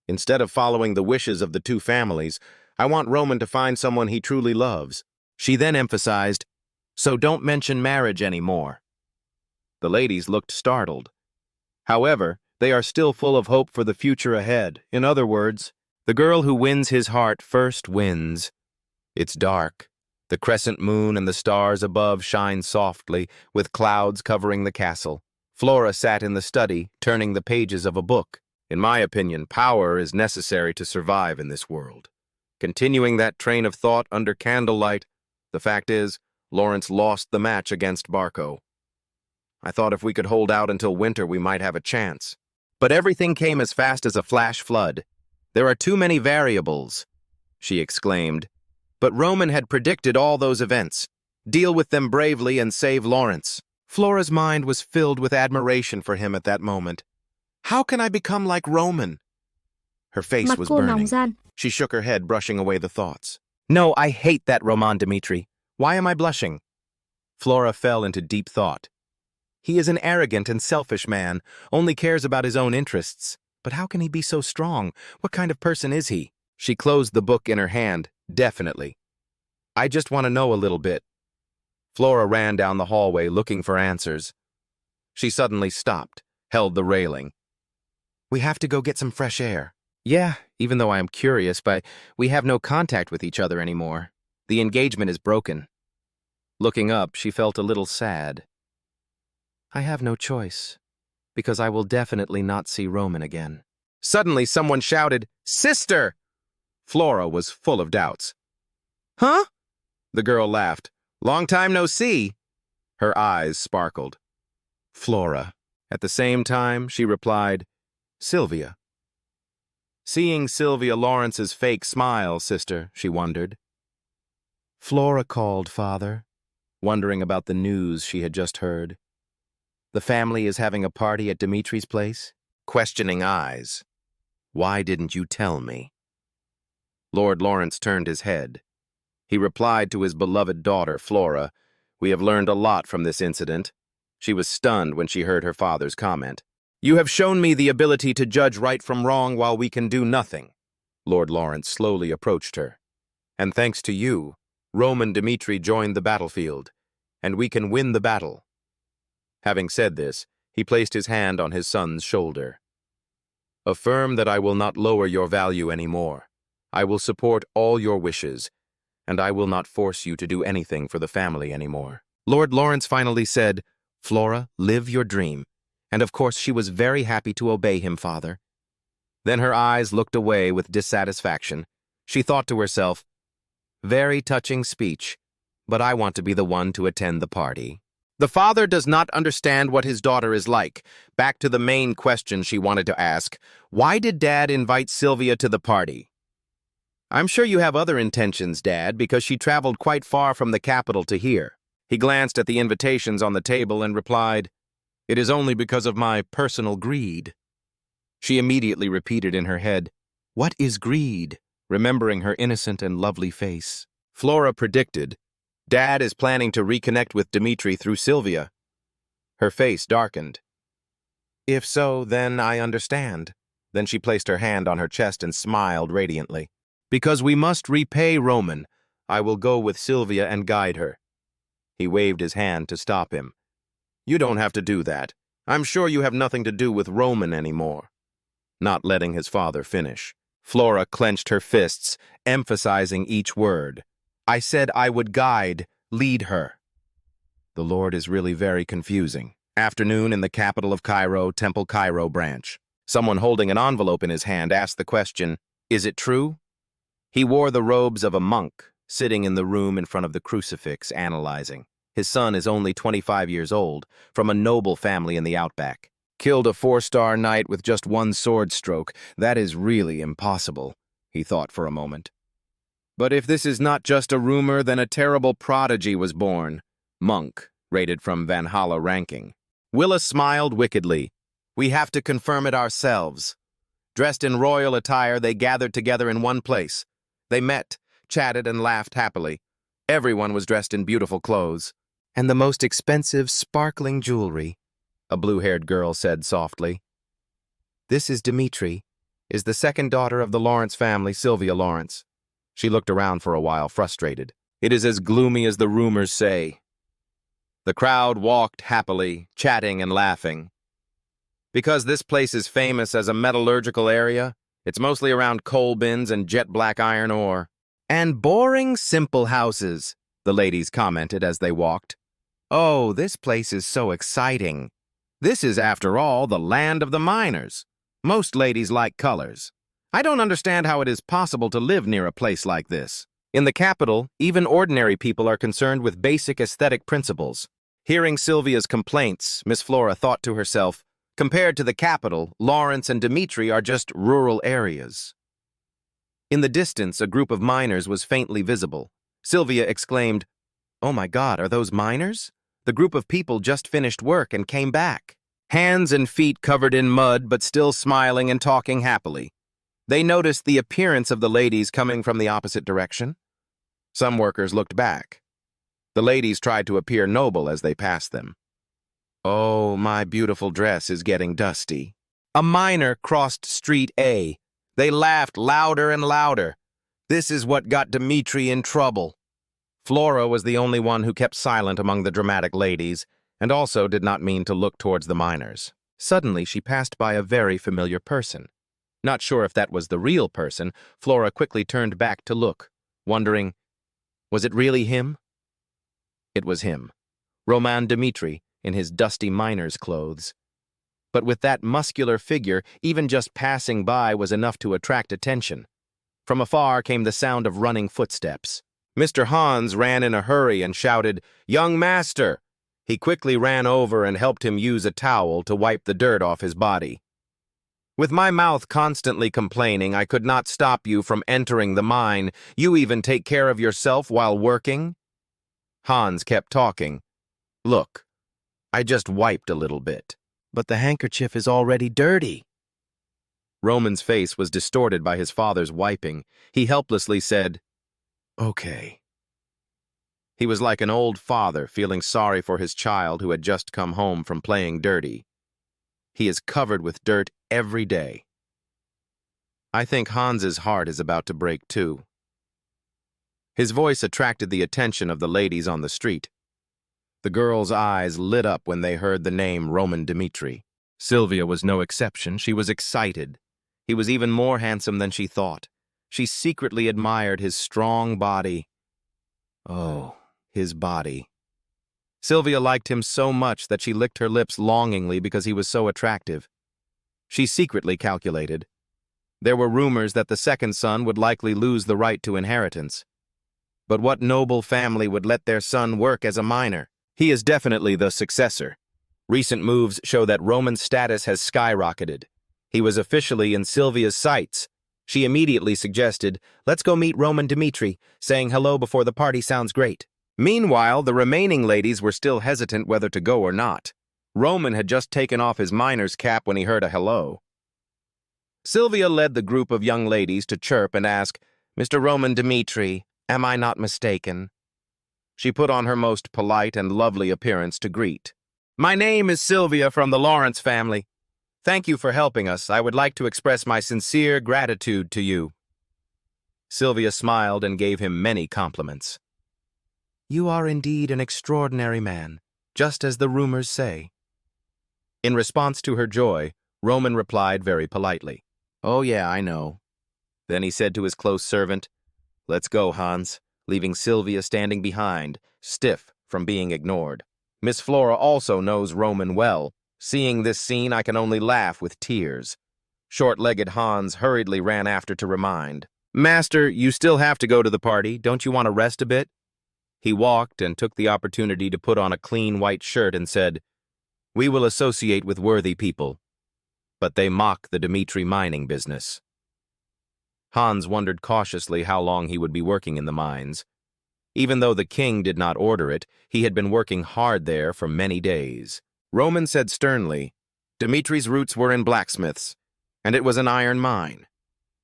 Instead of following the wishes of the two families, I want Roman to find someone he truly loves. She then emphasized, so don't mention marriage anymore. The ladies looked startled. However, they are still full of hope for the future ahead. In other words, the girl who wins his heart first wins. It's dark. The crescent moon and the stars above shine softly, with clouds covering the castle. Flora sat in the study, turning the pages of a book. In my opinion, power is necessary to survive in this world. Continuing that train of thought under candlelight, the fact is, Lawrence lost the match against Barco. I thought if we could hold out until winter, we might have a chance. But everything came as fast as a flash flood. There are too many variables, she exclaimed. But Roman had predicted all those events. Deal with them bravely and save Lawrence. Flora's mind was filled with admiration for him at that moment. How can I become like Roman? Her face was burning. She shook her head, brushing away the thoughts. No, I hate that Roman, Dmitri. Why am I blushing? Flora fell into deep thought. He is an arrogant and selfish man, only cares about his own interests. But how can he be so strong? What kind of person is he? She closed the book in her hand. Definitely. I just want to know a little bit. Flora ran down the hallway looking for answers. She suddenly stopped, held the railing. We have to go get some fresh air. Yeah, even though I am curious, but we have no contact with each other anymore. The engagement is broken. Looking up, she felt a little sad. I have no choice, because I will definitely not see Roman again. Suddenly, someone shouted, Sister! Flora was full of doubts. Huh? The girl laughed. Long time no see. Her eyes sparkled. Flora. At the same time, she replied, Sylvia. Seeing Sylvia Lawrence's fake smile, sister, she wondered. Flora called, Father, wondering about the news she had just heard. The family is having a party at Dmitri's place? Questioning eyes. Why didn't you tell me? Lord Lawrence turned his head. He replied to his beloved daughter, Flora, We have learned a lot from this incident. She was stunned when she heard her father's comment. You have shown me the ability to judge right from wrong while we can do nothing. Lord Lawrence slowly approached her. And thanks to you, Roman Dmitri joined the battlefield, and we can win the battle. Having said this, he placed his hand on his son's shoulder. Affirm that I will not lower your value anymore. I will support all your wishes, and I will not force you to do anything for the family anymore. Lord Lawrence finally said, Flora, live your dream. And of course she was very happy to obey him, Father. Then her eyes looked away with dissatisfaction. She thought to herself, very touching speech, but I want to be the one to attend the party. The father does not understand what his daughter is like. Back to the main question she wanted to ask. Why did Dad invite Sylvia to the party? I'm sure you have other intentions, Dad, because she traveled quite far from the capital to here. He glanced at the invitations on the table and replied, It is only because of my personal greed. She immediately repeated in her head, "What is greed?" remembering her innocent and lovely face. Flora predicted, "Dad is planning to reconnect with Dmitri through Sylvia." Her face darkened. "If so, then I understand." Then she placed her hand on her chest and smiled radiantly. "Because we must repay Roman, I will go with Sylvia and guide her." He waved his hand to stop him. "You don't have to do that. I'm sure you have nothing to do with Roman anymore." Not letting his father finish, Flora clenched her fists, emphasizing each word. "I said I would guide, lead her." The Lord is really very confusing. Afternoon in the capital of Cairo, Temple Cairo branch. Someone holding an envelope in his hand asked the question, "Is it true?" He wore the robes of a monk, sitting in the room in front of the crucifix, analyzing. His son is only 25 years old, from a noble family in the outback. Killed a 4-star knight with just one sword stroke. That is really impossible, he thought for a moment. But if this is not just a rumor, then a terrible prodigy was born. Monk, rated from Valhalla ranking. Willa smiled wickedly. "We have to confirm it ourselves." Dressed in royal attire, they gathered together in one place. They met, chatted, and laughed happily. Everyone was dressed in beautiful clothes. "And the most expensive, sparkling jewelry," a blue-haired girl said softly. "This is Dmitri, is the second daughter of the Lawrence family, Sylvia Lawrence." She looked around for a while, frustrated. "It is as gloomy as the rumors say." The crowd walked happily, chatting and laughing. Because this place is famous as a metallurgical area, it's mostly around coal bins and jet-black iron ore. "And boring, simple houses," the ladies commented as they walked. "Oh, this place is so exciting. This is, after all, the land of the miners. Most ladies like colors. I don't understand how it is possible to live near a place like this." In the capital, even ordinary people are concerned with basic aesthetic principles. Hearing Sylvia's complaints, Miss Flora thought to herself, compared to the capital, Lawrence and Dmitri are just rural areas. In the distance, a group of miners was faintly visible. Sylvia exclaimed, "Oh my God, are those miners? The group of people just finished work and came back." Hands and feet covered in mud, but still smiling and talking happily. They noticed the appearance of the ladies coming from the opposite direction. Some workers looked back. The ladies tried to appear noble as they passed them. "Oh, my beautiful dress is getting dusty." A miner crossed Street A. They laughed louder and louder. This is what got Dmitri in trouble. Flora was the only one who kept silent among the dramatic ladies, and also did not mean to look towards the miners. Suddenly, she passed by a very familiar person. Not sure if that was the real person, Flora quickly turned back to look, wondering, was it really him? It was him, Roman Dmitri, in his dusty miner's clothes. But with that muscular figure, even just passing by was enough to attract attention. From afar came the sound of running footsteps. Mr. Hans ran in a hurry and shouted, "Young master!" He quickly ran over and helped him use a towel to wipe the dirt off his body. "With my mouth constantly complaining I could not stop you from entering the mine, you even take care of yourself while working?" Hans kept talking. "Look, I just wiped a little bit, but the handkerchief is already dirty." Roman's face was distorted by his father's wiping. He helplessly said, "Okay." He was like an old father feeling sorry for his child who had just come home from playing dirty. He is covered with dirt every day. I think Hans's heart is about to break too. His voice attracted the attention of the ladies on the street. The girls' eyes lit up when they heard the name Roman Dmitri. Sylvia was no exception. She was excited. He was even more handsome than she thought. She secretly admired his strong body. Oh, his body. Sylvia liked him so much that she licked her lips longingly because he was so attractive. She secretly calculated. There were rumors that the second son would likely lose the right to inheritance. But what noble family would let their son work as a miner? He is definitely the successor. Recent moves show that Roman's status has skyrocketed. He was officially in Sylvia's sights. She immediately suggested, "Let's go meet Roman Dmitri. Saying hello before the party sounds great." Meanwhile, the remaining ladies were still hesitant whether to go or not. Roman had just taken off his miner's cap when he heard a hello. Sylvia led the group of young ladies to chirp and ask, "Mr. Roman Dmitri, am I not mistaken?" She put on her most polite and lovely appearance to greet. "My name is Sylvia from the Lawrence family. Thank you for helping us. I would like to express my sincere gratitude to you." Sylvia smiled and gave him many compliments. "You are indeed an extraordinary man, just as the rumors say." In response to her joy, Roman replied very politely, "Oh yeah, I know." Then he said to his close servant, "Let's go, Hans," leaving Sylvia standing behind, stiff from being ignored. Miss Flora also knows Roman well. Seeing this scene, I can only laugh with tears. Short-legged Hans hurriedly ran after to remind, "Master, you still have to go to the party. Don't you want to rest a bit?" He walked and took the opportunity to put on a clean white shirt and said, "We will associate with worthy people, but they mock the Dmitri mining business." Hans wondered cautiously how long he would be working in the mines. Even though the king did not order it, he had been working hard there for many days. Roman said sternly, "Dmitri's roots were in blacksmiths, and it was an iron mine.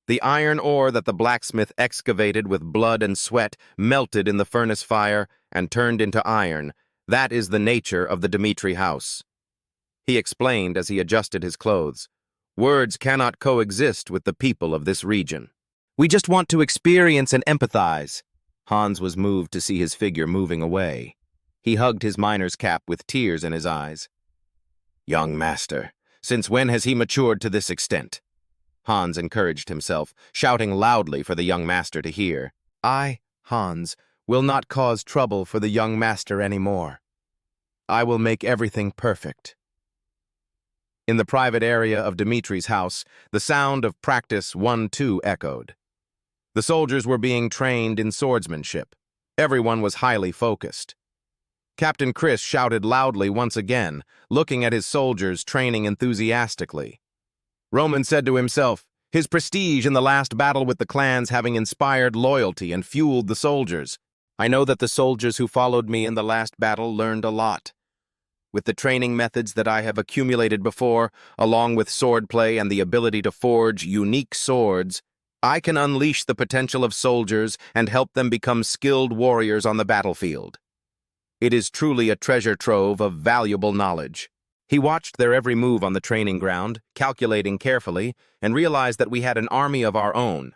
The iron ore that the blacksmith excavated with blood and sweat melted in the furnace fire and turned into iron. That is the nature of the Dmitri house." He explained as he adjusted his clothes, "Words cannot coexist with the people of this region. We just want to experience and empathize." Hans was moved to see his figure moving away. He hugged his miner's cap with tears in his eyes. "Young master, since when has he matured to this extent?" Hans encouraged himself, shouting loudly for the young master to hear. "I, Hans, will not cause trouble for the young master anymore. I will make everything perfect." In the private area of Dmitri's house, the sound of practice 1-2 echoed. The soldiers were being trained in swordsmanship. Everyone was highly focused. Captain Chris shouted loudly once again, looking at his soldiers training enthusiastically. Roman said to himself, his prestige in the last battle with the clans having inspired loyalty and fueled the soldiers. "I know that the soldiers who followed me in the last battle learned a lot. With the training methods that I have accumulated before, along with swordplay and the ability to forge unique swords, I can unleash the potential of soldiers and help them become skilled warriors on the battlefield. It is truly a treasure trove of valuable knowledge." He watched their every move on the training ground, calculating carefully, and realized that we had an army of our own.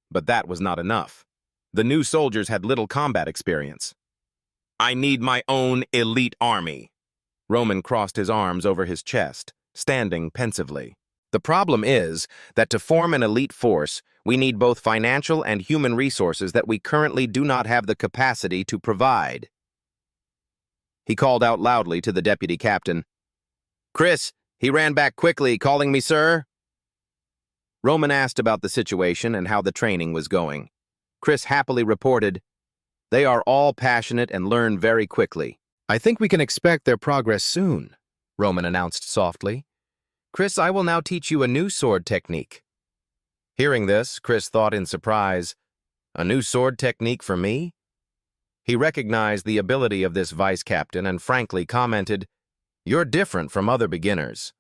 But that was not enough. The new soldiers had little combat experience. "I need my own elite army." Roman crossed his arms over his chest, standing pensively. "The problem is that to form an elite force, we need both financial and human resources that we currently do not have the capacity to provide." He called out loudly to the deputy captain, "Chris, he ran back quickly, calling me sir." Roman asked about the situation and how the training was going. Chris happily reported, "They are all passionate and learn very quickly. I think we can expect their progress soon," Roman announced softly. "Chris, I will now teach you a new sword technique." Hearing this, Chris thought in surprise, "A new sword technique for me?" He recognized the ability of this vice captain and frankly commented, "You're different from other beginners."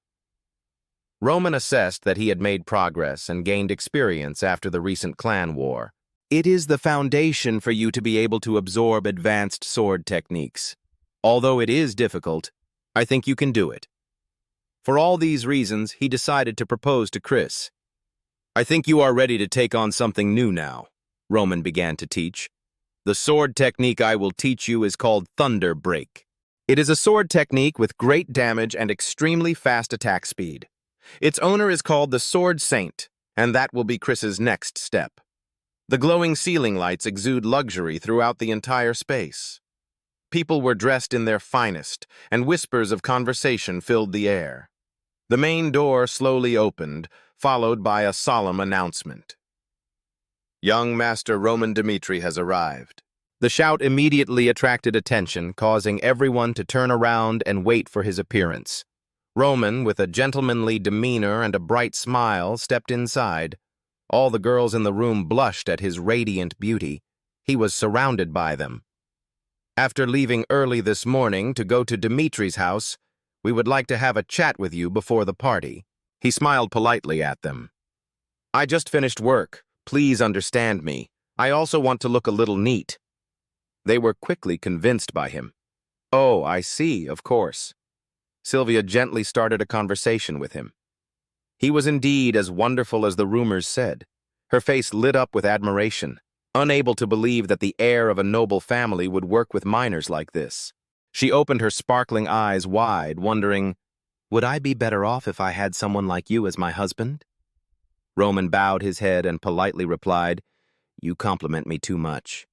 Roman assessed that he had made progress and gained experience after the recent clan war. "It is the foundation for you to be able to absorb advanced sword techniques. Although it is difficult, I think you can do it." For all these reasons, he decided to propose to Chris. "I think you are ready to take on something new now," Roman began to teach. "The sword technique I will teach you is called Thunder Break. It is a sword technique with great damage and extremely fast attack speed. Its owner is called the Sword Saint, and that will be Chris's next step." The glowing ceiling lights exude luxury throughout the entire space. People were dressed in their finest, and whispers of conversation filled the air. The main door slowly opened, followed by a solemn announcement. "Young Master Roman Dmitri has arrived." The shout immediately attracted attention, causing everyone to turn around and wait for his appearance. Roman, with a gentlemanly demeanor and a bright smile, stepped inside. All the girls in the room blushed at his radiant beauty. He was surrounded by them. "After leaving early this morning to go to Dmitri's house, We would like to have a chat with you before the party. He smiled politely at them. I just finished work. Please understand me. I also want to look a little neat. They were quickly convinced by him. Oh, I see, of course. Sylvia gently started a conversation with him. He was indeed as wonderful as the rumors said. Her face lit up with admiration, unable to believe that the heir of a noble family would work with minors like this. She opened her sparkling eyes wide, wondering, would I be better off if I had someone like you as my husband? Roman bowed his head and politely replied, You compliment me too much.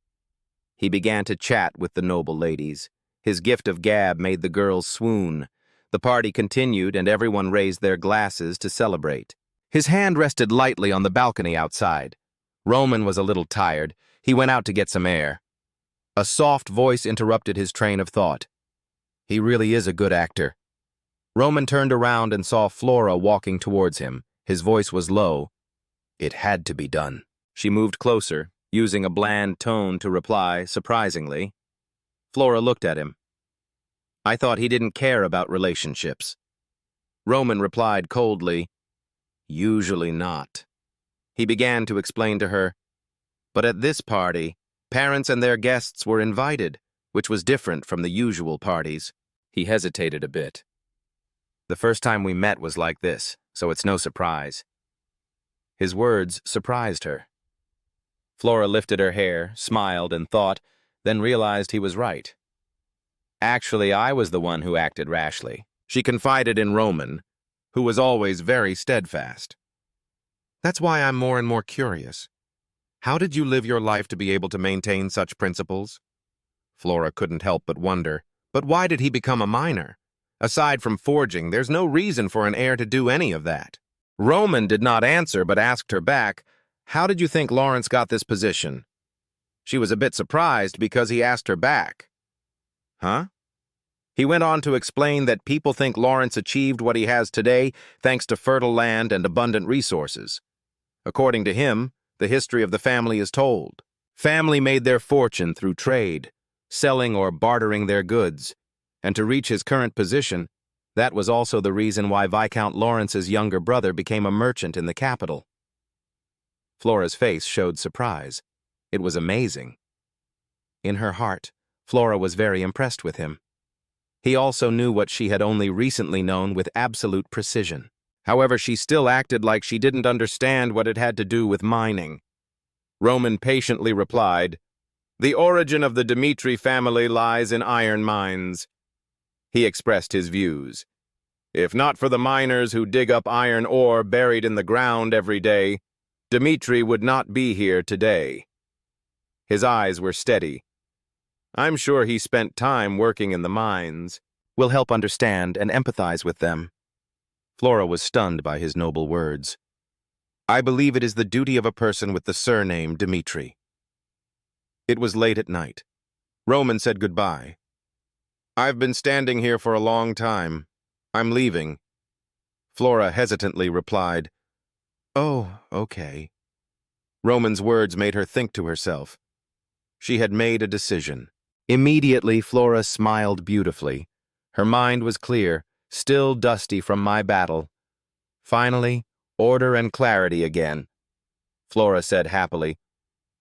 He began to chat with the noble ladies. His gift of gab made the girls swoon. The party continued and everyone raised their glasses to celebrate. His hand rested lightly on the balcony outside. Roman was a little tired. He went out to get some air. A soft voice interrupted his train of thought. He really is a good actor. Roman turned around and saw Flora walking towards him. His voice was low. It had to be done. She moved closer, using a bland tone to reply, surprisingly. Flora looked at him. I thought he didn't care about relationships. Roman replied coldly, Usually not. He began to explain to her, but at this party, parents and their guests were invited, which was different from the usual parties. He hesitated a bit. The first time we met was like this, so it's no surprise. His words surprised her. Flora lifted her hair, smiled, and thought, then realized he was right. Actually, I was the one who acted rashly. She confided in Roman, who was always very steadfast. That's why I'm more and more curious. How did you live your life to be able to maintain such principles? Flora couldn't help but wonder, but why did he become a minor? Aside from forging, there's no reason for an heir to do any of that. Roman did not answer but asked her back, How did you think Lawrence got this position? She was a bit surprised because he asked her back. Huh? He went on to explain that people think Lawrence achieved what he has today thanks to fertile land and abundant resources. According to him, the history of the family is told. Family made their fortune through trade, selling or bartering their goods, and to reach his current position, that was also the reason why Viscount Lawrence's younger brother became a merchant in the capital. Flora's face showed surprise. It was amazing. In her heart, Flora was very impressed with him. He also knew what she had only recently known with absolute precision. However, she still acted like she didn't understand what it had to do with mining. Roman patiently replied, The origin of the Dmitri family lies in iron mines. He expressed his views. If not for the miners who dig up iron ore buried in the ground every day, Dmitri would not be here today. His eyes were steady. I'm sure he spent time working in the mines. We'll help understand and empathize with them. Flora was stunned by his noble words. I believe it is the duty of a person with the surname Dmitri. It was late at night. Roman said goodbye. I've been standing here for a long time. I'm leaving. Flora hesitantly replied, Oh, okay. Roman's words made her think to herself. She had made a decision. Immediately, Flora smiled beautifully. Her mind was clear, still dusty from my battle. Finally, order and clarity again. Flora said happily,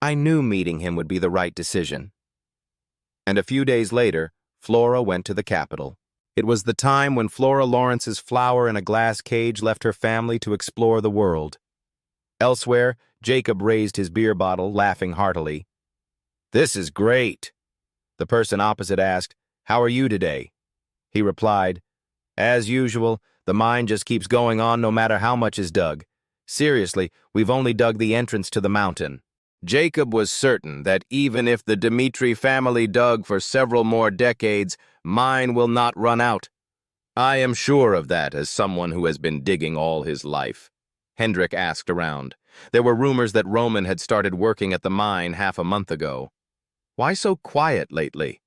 I knew meeting him would be the right decision. And a few days later, Flora went to the capital. It was the time when Flora Lawrence's flower in a glass cage left her family to explore the world. Elsewhere, Jacob raised his beer bottle, laughing heartily. This is great. The person opposite asked, How are you today? He replied, As usual, the mine just keeps going on no matter how much is dug. Seriously, we've only dug the entrance to the mountain. Jacob was certain that even if the Dmitri family dug for several more decades, mine will not run out. I am sure of that as someone who has been digging all his life. Hendrik asked around. There were rumors that Roman had started working at the mine half a month ago. Why so quiet lately?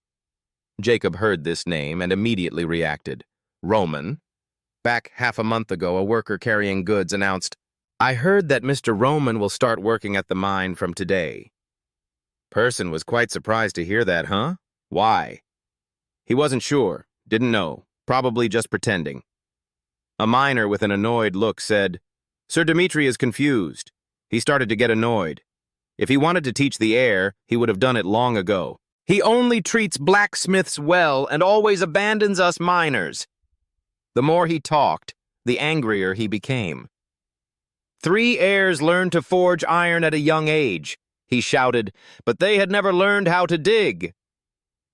Jacob heard this name and immediately reacted. Roman? Back half a month ago, a worker carrying goods announced, I heard that Mr. Roman will start working at the mine from today. Person was quite surprised to hear that, huh? Why? He wasn't sure, didn't know, Probably just pretending. A miner with an annoyed look said, "Sir Dmitri is confused. He started to get annoyed. If he wanted to teach the air, he would have done it long ago. He only treats blacksmiths well and always abandons us miners." The more he talked, the angrier he became. "3 heirs learned to forge iron at a young age," he shouted, "but they had never learned how to dig."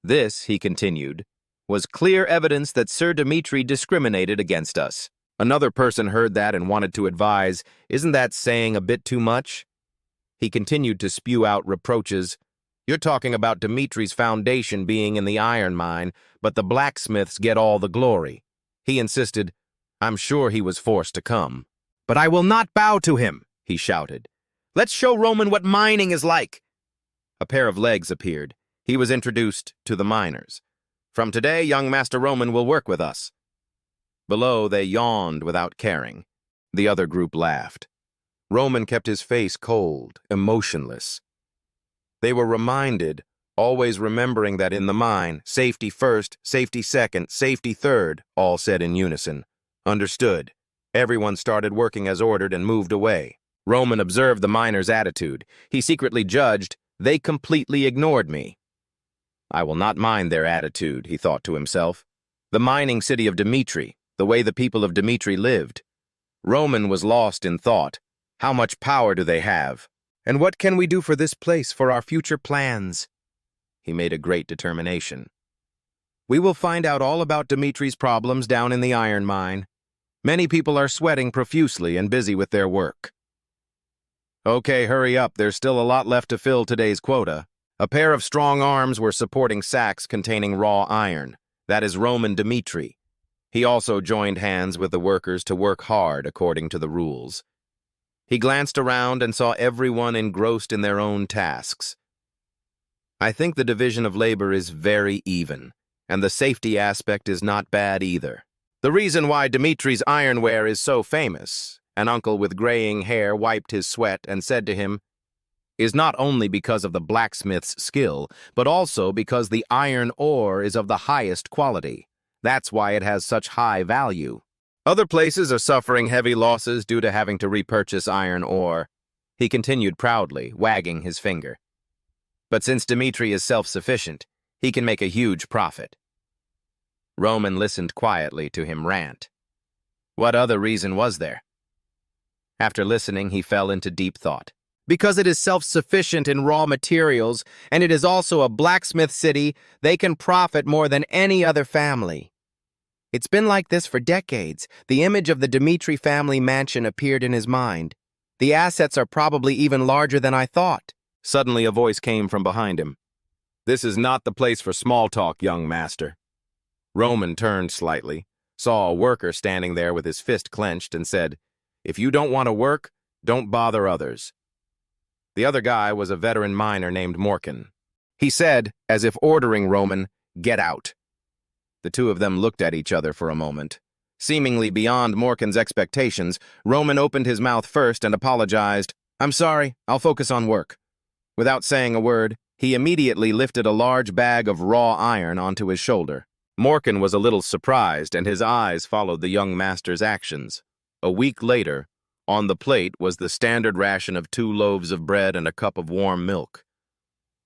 This, he continued, was clear evidence that Sir Dmitri discriminated against us. Another person heard that and wanted to advise, "Isn't that saying a bit too much?" He continued to spew out reproaches. "You're talking about Dmitri's foundation being in the iron mine, but the blacksmiths get all the glory." He insisted, "I'm sure he was forced to come." "But I will not bow to him," he shouted. "Let's show Roman what mining is like." A pair of legs appeared. He was introduced to the miners. "From today, young Master Roman will work with us." Below, they yawned without caring. The other group laughed. Roman kept his face cold, emotionless. They were reminded, always remembering that in the mine, safety first, safety second, safety third, all said in unison. Understood. Everyone started working as ordered and moved away. Roman observed the miners' attitude. He secretly judged, "They completely ignored me." "I will not mind their attitude," he thought to himself. The mining city of Dmitri, the way the people of Dmitri lived. Roman was lost in thought. How much power do they have? And what can we do for this place, for our future plans? He made a great determination. "We will find out all about Dmitri's problems down in the iron mine. Many people are sweating profusely and busy with their work." "Okay, hurry up. There's still a lot left to fill today's quota." A pair of strong arms were supporting sacks containing raw iron. That is Roman Dmitri. He also joined hands with the workers to work hard according to the rules. He glanced around and saw everyone engrossed in their own tasks. "I think the division of labor is very even, and the safety aspect is not bad either. The reason why Dmitri's ironware is so famous," an uncle with graying hair wiped his sweat and said to him, "is not only because of the blacksmith's skill, but also because the iron ore is of the highest quality. That's why it has such high value. Other places are suffering heavy losses due to having to repurchase iron ore," he continued proudly, wagging his finger. "But since Dmitri is self-sufficient, he can make a huge profit." Roman listened quietly to him rant. What other reason was there? After listening, he fell into deep thought. "Because it is self-sufficient in raw materials, and it is also a blacksmith city, they can profit more than any other family. It's been like this for decades." The image of the Dmitri family mansion appeared in his mind. "The assets are probably even larger than I thought." Suddenly a voice came from behind him. "This is not the place for small talk, young master." Roman turned slightly, saw a worker standing there with his fist clenched, and said, "If you don't want to work, don't bother others." The other guy was a veteran miner named Morkan. He said, as if ordering Roman, "Get out." The two of them looked at each other for a moment. Seemingly beyond Morkan's expectations, Roman opened his mouth first and apologized. "I'm sorry, I'll focus on work." Without saying a word, he immediately lifted a large bag of raw iron onto his shoulder. Morkan was a little surprised, and his eyes followed the young master's actions. A week later, on the plate was the standard ration of 2 loaves of bread and a cup of warm milk.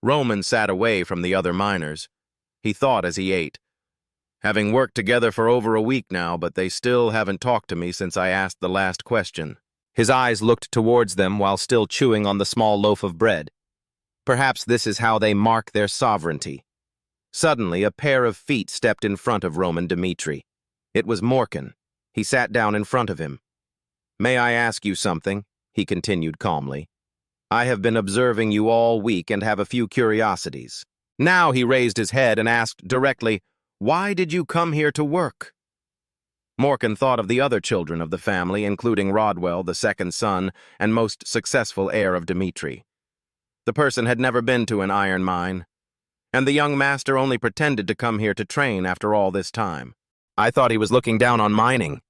Roman sat away from the other miners. He thought as he ate, "Having worked together for over a week now, but they still haven't talked to me since I asked the last question." His eyes looked towards them while still chewing on the small loaf of bread. Perhaps this is how they mark their sovereignty. Suddenly, a pair of feet stepped in front of Roman Dmitri. It was Morkan. He sat down in front of him. "May I ask you something?" he continued calmly. "I have been observing you all week and have a few curiosities." Now he raised his head and asked directly, "Why did you come here to work?" Morkan thought of the other children of the family, including Rodwell, the second son, and most successful heir of Dmitri. The person had never been to an iron mine, and the young master only pretended to come here to train after all this time. "I thought he was looking down on mining."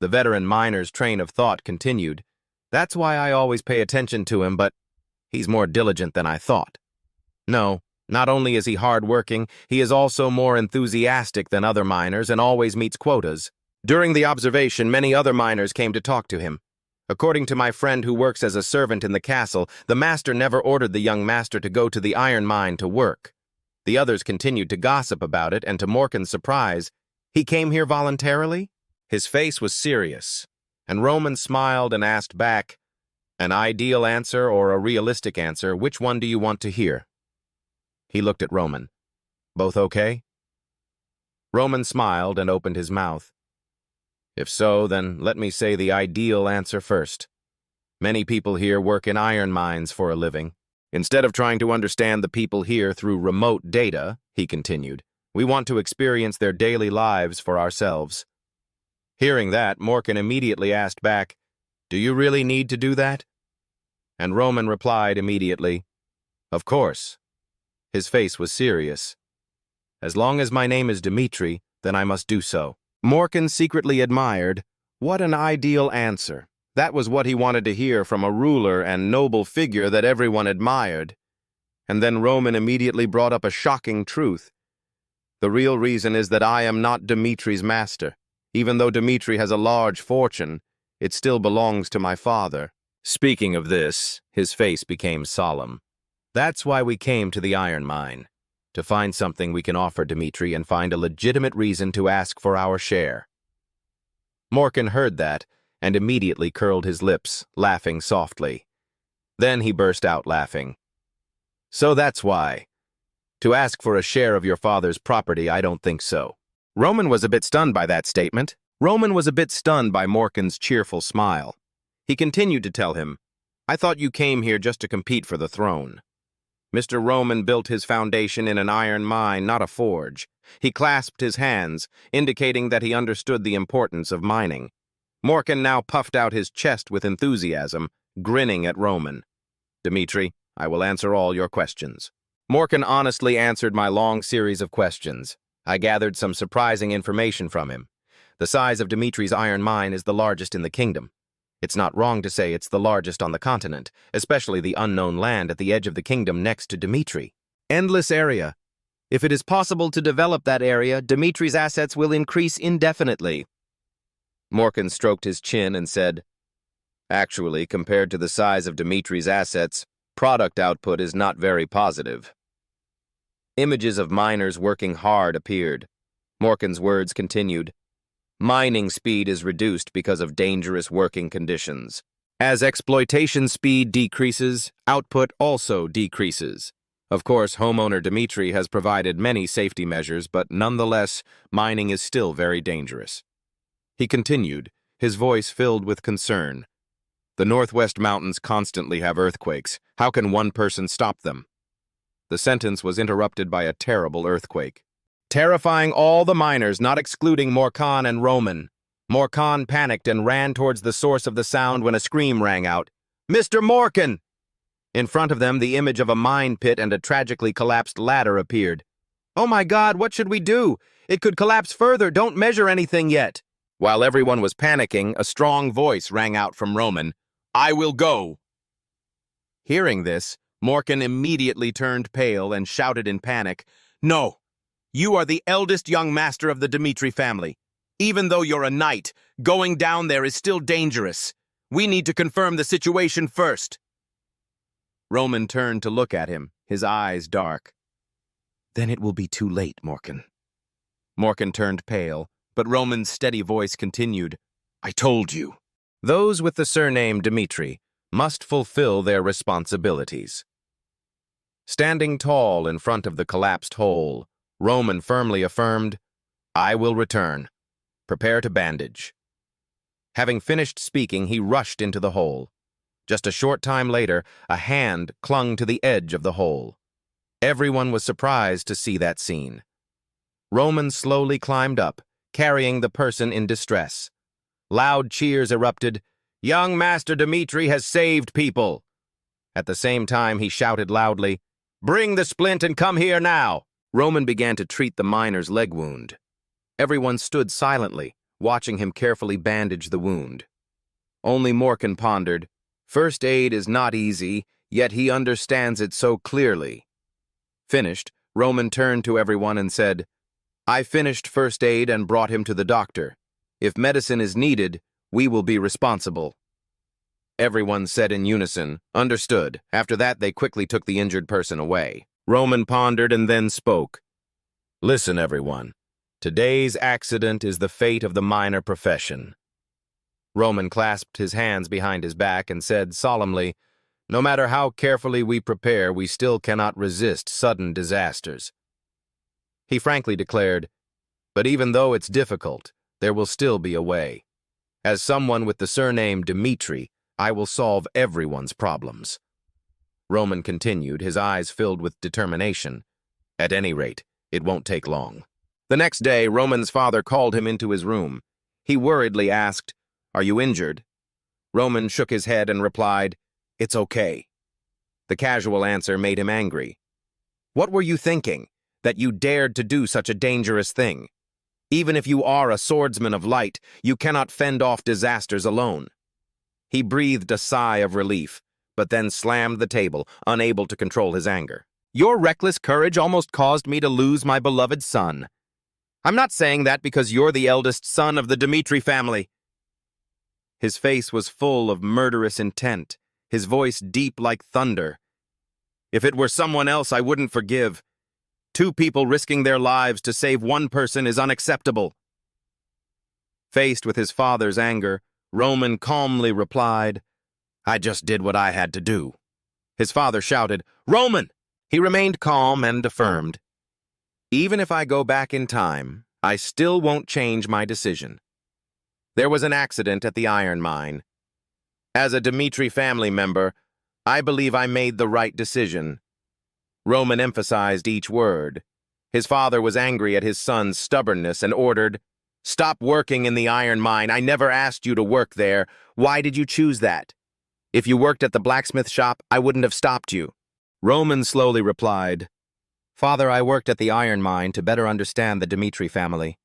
The veteran miner's train of thought continued. "That's why I always pay attention to him, but he's more diligent than I thought." "No, Not only is he hard-working, he is also more enthusiastic than other miners and always meets quotas. During the observation, many other miners came to talk to him. According to my friend who works as a servant in the castle, the master never ordered the young master to go to the iron mine to work. The others continued to gossip about it, and to Morkan's surprise, he came here voluntarily? His face was serious, and Roman smiled and asked back, "An ideal answer or a realistic answer, which one do you want to hear?" He looked at Roman. "Both okay?" Roman smiled and opened his mouth. "If so, then let me say the ideal answer first. Many people here work in iron mines for a living. Instead of trying to understand the people here through remote data," he continued, "we want to experience their daily lives for ourselves." Hearing that, Morkan immediately asked back, "Do you really need to do that?" And Roman replied immediately, "Of course." His face was serious. "As long as my name is Dmitri, then I must do so." Morkan secretly admired. What an ideal answer. That was what he wanted to hear from a ruler and noble figure that everyone admired. And then Roman immediately brought up a shocking truth. "The real reason is that I am not Dmitri's master. Even though Dmitri has a large fortune, it still belongs to my father." Speaking of this, his face became solemn. "That's why we came to the iron mine, to find something we can offer Dmitri and find a legitimate reason to ask for our share." Morkan heard that and immediately curled his lips, laughing softly. Then he burst out laughing. "So that's why. To ask for a share of your father's property, I don't think so." Roman was a bit stunned by that statement. Roman was a bit stunned by Morkan's cheerful smile. He continued to tell him, "I thought you came here just to compete for the throne." Mr. Roman built his foundation in an iron mine, not a forge. He clasped his hands, indicating that he understood the importance of mining. Morkan now puffed out his chest with enthusiasm, grinning at Roman. "Dmitri, I will answer all your questions." Morkan honestly answered my long series of questions. I gathered some surprising information from him. The size of Dmitri's iron mine is the largest in the kingdom. It's not wrong to say it's the largest on the continent, especially the unknown land at the edge of the kingdom next to Dmitri. Endless area. If it is possible to develop that area, Dmitri's assets will increase indefinitely. Morkan stroked his chin and said, "Actually, compared to the size of Dmitri's assets, product output is not very positive." Images of miners working hard appeared. Morkan's words continued. "Mining speed is reduced because of dangerous working conditions. As exploitation speed decreases, output also decreases. Of course, homeowner Dmitri has provided many safety measures, but nonetheless, mining is still very dangerous." He continued, his voice filled with concern. "The Northwest Mountains constantly have earthquakes. How can one person stop them?" The sentence was interrupted by a terrible earthquake, terrifying all the miners, not excluding Morkan and Roman. Morkan panicked and ran towards the source of the sound when a scream rang out. "Mr. Morkan!" In front of them, the image of a mine pit and a tragically collapsed ladder appeared. "Oh my God, what should we do? It could collapse further. Don't measure anything yet." While everyone was panicking, a strong voice rang out from Roman. "I will go." Hearing this, Morkan immediately turned pale and shouted in panic, "No! You are the eldest young master of the Dmitri family. Even though you're a knight, going down there is still dangerous. We need to confirm the situation first." Roman turned to look at him, his eyes dark. "Then it will be too late, Morkan." Morkan turned pale, but Roman's steady voice continued, "I told you. Those with the surname Dmitri must fulfill their responsibilities." Standing tall in front of the collapsed hole, Roman firmly affirmed, "I will return. Prepare to bandage." Having finished speaking, he rushed into the hole. Just a short time later, a hand clung to the edge of the hole. Everyone was surprised to see that scene. Roman slowly climbed up, carrying the person in distress. Loud cheers erupted. "Young Master Dmitri has saved people." At the same time, he shouted loudly, "Bring the splint and come here now." Roman began to treat the miner's leg wound. Everyone stood silently, watching him carefully bandage the wound. Only Morkan pondered, "First aid is not easy, yet he understands it so clearly." Finished, Roman turned to everyone and said, "I finished first aid and brought him to the doctor. If medicine is needed, we will be responsible." Everyone said in unison, "Understood." After that, they quickly took the injured person away. Roman pondered and then spoke. "Listen, everyone. Today's accident is the fate of the minor profession." Roman clasped his hands behind his back and said solemnly, "No matter how carefully we prepare, we still cannot resist sudden disasters." He frankly declared, "But even though it's difficult, there will still be a way. As someone with the surname Dmitri, I will solve everyone's problems." Roman continued, his eyes filled with determination. "At any rate, it won't take long." The next day, Roman's father called him into his room. He worriedly asked, "Are you injured?" Roman shook his head and replied, "It's okay." The casual answer made him angry. "What were you thinking, that you dared to do such a dangerous thing? Even if you are a swordsman of light, you cannot fend off disasters alone." He breathed a sigh of relief, but then slammed the table, unable to control his anger. "Your reckless courage almost caused me to lose my beloved son. I'm not saying that because you're the eldest son of the Dmitri family." His face was full of murderous intent, his voice deep like thunder. "If it were someone else, I wouldn't forgive. Two people risking their lives to save one person is unacceptable." Faced with his father's anger, Roman calmly replied, "I just did what I had to do." His father shouted, "Roman!" He remained calm and affirmed, "Even if I go back in time, I still won't change my decision. There was an accident at the iron mine. As a Dmitri family member, I believe I made the right decision." Roman emphasized each word. His father was angry at his son's stubbornness and ordered, "Stop working in the iron mine. I never asked you to work there. Why did you choose that? If you worked at the blacksmith shop, I wouldn't have stopped you." Roman slowly replied, "Father, I worked at the iron mine to better understand the Dmitri family.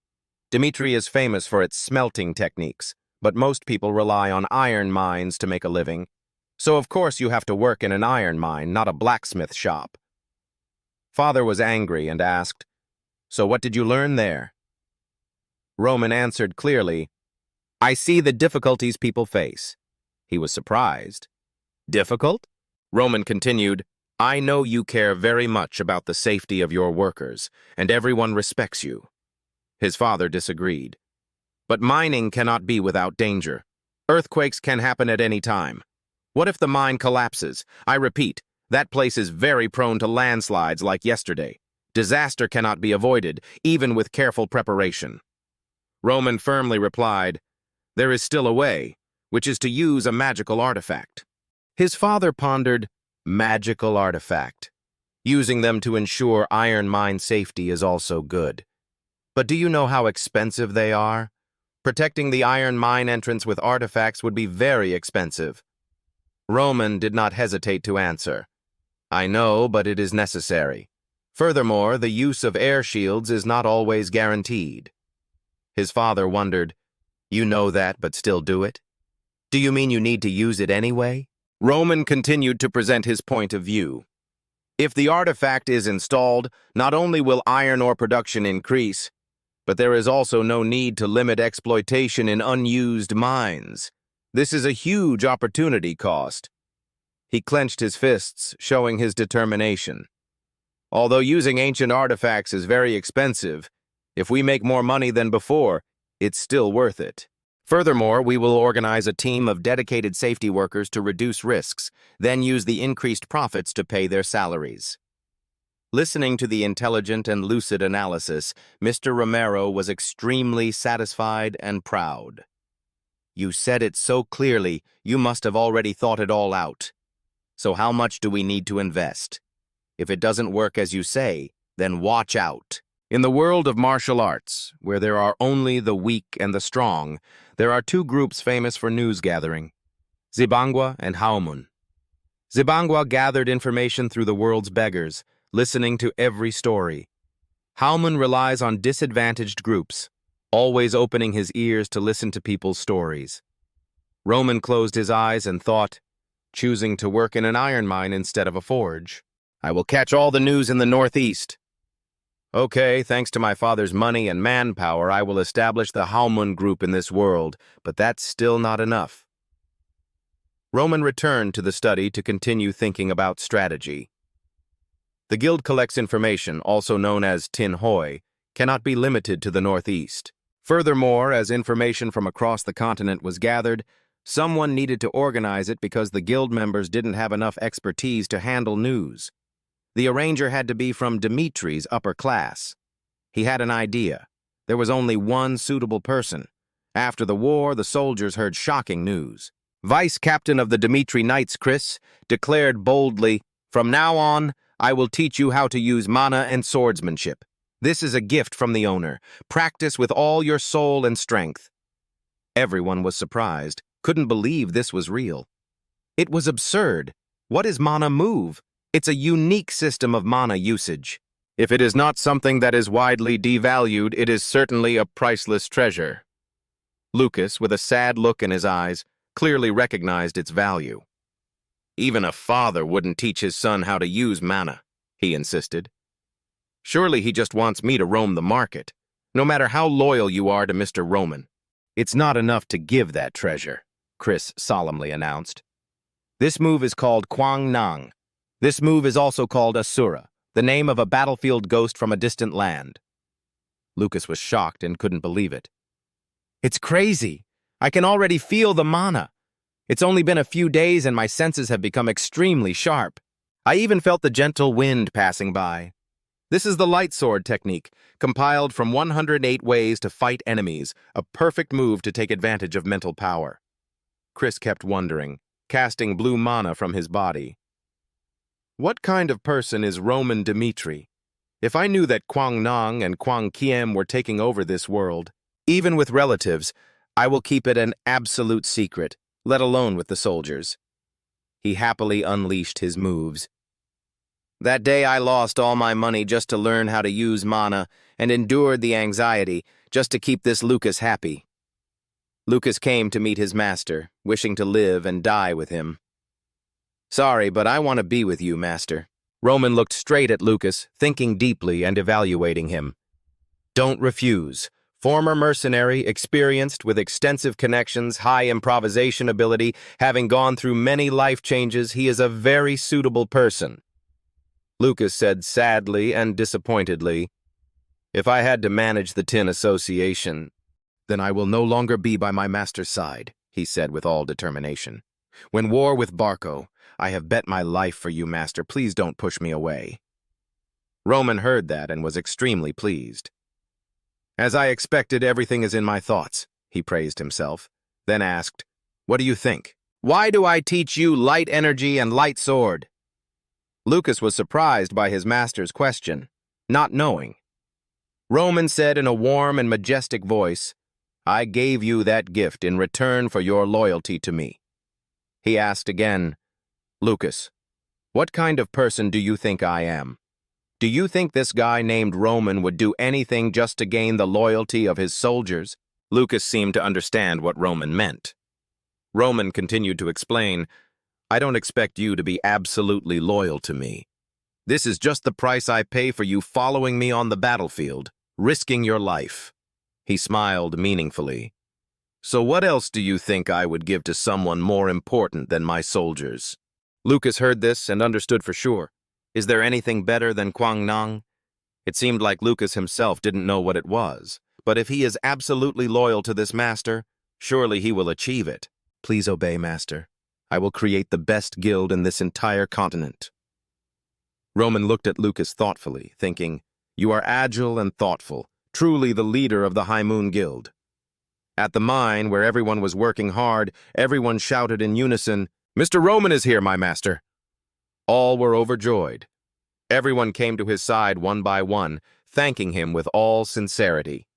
Dmitri is famous for its smelting techniques, but most people rely on iron mines to make a living. So of course you have to work in an iron mine, not a blacksmith shop." Father was angry and asked, "So what did you learn there?" Roman answered clearly, "I see the difficulties people face." He was surprised. "Difficult?" Roman continued, "I know you care very much about the safety of your workers, and everyone respects you." His father disagreed. "But mining cannot be without danger. Earthquakes can happen at any time. What if the mine collapses? I repeat, that place is very prone to landslides like yesterday. Disaster cannot be avoided, even with careful preparation." Roman firmly replied, "There is still a way, which is to use a magical artifact." His father pondered, magical artifact. Using them to ensure iron mine safety is also good. But do you know how expensive they are? Protecting the iron mine entrance with artifacts would be very expensive. Roman did not hesitate to answer, "I know, but it is necessary. Furthermore, the use of air shields is not always guaranteed." His father wondered, "You know that, but still do it? Do you mean you need to use it anyway?" Roman continued to present his point of view. "If the artifact is installed, not only will iron ore production increase, but there is also no need to limit exploitation in unused mines. This is a huge opportunity cost." He clenched his fists, showing his determination. "Although using ancient artifacts is very expensive, if we make more money than before, it's still worth it. Furthermore, we will organize a team of dedicated safety workers to reduce risks, then use the increased profits to pay their salaries." Listening to the intelligent and lucid analysis, Mr. Romero was extremely satisfied and proud. "You said it so clearly, you must have already thought it all out. So how much do we need to invest? If it doesn't work as you say, then watch out." In the world of martial arts, where there are only the weak and the strong, there are two groups famous for news gathering, Zibangwa and Haomun. Zibangwa gathered information through the world's beggars, listening to every story. Haomun relies on disadvantaged groups, always opening his ears to listen to people's stories. Roman closed his eyes and thought, choosing to work in an iron mine instead of a forge. I will catch all the news in the Northeast. Okay, thanks to my father's money and manpower, I will establish the Halmun group in this world, but that's still not enough. Roman returned to the study to continue thinking about strategy. The guild collects information, also known as tin hoi, cannot be limited to the Northeast. Furthermore, as information from across the continent was gathered, someone needed to organize it because the guild members didn't have enough expertise to handle news. The arranger had to be from Dmitri's upper class. He had an idea. There was only one suitable person. After the war, the soldiers heard shocking news. Vice Captain of the Dmitri Knights, Chris, declared boldly, "From now on, I will teach you how to use mana and swordsmanship. This is a gift from the owner. Practice with all your soul and strength." Everyone was surprised, couldn't believe this was real. It was absurd. What is mana move? It's a unique system of mana usage. If it is not something that is widely devalued, it is certainly a priceless treasure. Lucas, with a sad look in his eyes, clearly recognized its value. Even a father wouldn't teach his son how to use mana, he insisted. Surely he just wants me to roam the market, no matter how loyal you are to Mr. Roman. It's not enough to give that treasure, Chris solemnly announced. This move is called Kwang Nang. This move is also called Asura, the name of a battlefield ghost from a distant land. Lucas was shocked and couldn't believe it. It's crazy. I can already feel the mana. It's only been a few days and my senses have become extremely sharp. I even felt the gentle wind passing by. This is the light sword technique, compiled from 108 ways to fight enemies, a perfect move to take advantage of mental power. Chris kept wondering, casting blue mana from his body. What kind of person is Roman Dmitri? If I knew that Kwang Nang and Kwang Kiem were taking over this world, even with relatives, I will keep it an absolute secret, let alone with the soldiers. He happily unleashed his moves. That day I lost all my money just to learn how to use mana and endured the anxiety just to keep this Lucas happy. Lucas came to meet his master, wishing to live and die with him. Sorry, but I want to be with you, master. Roman looked straight at Lucas, thinking deeply and evaluating him. Don't refuse. Former mercenary, experienced, with extensive connections, high improvisation ability, having gone through many life changes, he is a very suitable person. Lucas said sadly and disappointedly, If I had to manage the Tin Association, then I will no longer be by my master's side, he said with all determination. When war with Barco, I have bet my life for you, master. Please don't push me away. Roman heard that and was extremely pleased. As I expected, everything is in my thoughts, he praised himself, then asked, What do you think? Why do I teach you light energy and light sword? Lucas was surprised by his master's question, not knowing. Roman said in a warm and majestic voice, I gave you that gift in return for your loyalty to me. He asked again, Lucas, what kind of person do you think I am? Do you think this guy named Roman would do anything just to gain the loyalty of his soldiers? Lucas seemed to understand what Roman meant. Roman continued to explain, I don't expect you to be absolutely loyal to me. This is just the price I pay for you following me on the battlefield, risking your life. He smiled meaningfully. So what else do you think I would give to someone more important than my soldiers? Lucas heard this and understood for sure. Is there anything better than Kwang Nang? It seemed like Lucas himself didn't know what it was, but if he is absolutely loyal to this master, surely he will achieve it. Please obey, master. I will create the best guild in this entire continent. Roman looked at Lucas thoughtfully, thinking, You are agile and thoughtful, truly the leader of the High Moon Guild. At the mine, where everyone was working hard, everyone shouted in unison, Mr. Roman is here, my master. All were overjoyed. Everyone came to his side one by one, thanking him with all sincerity.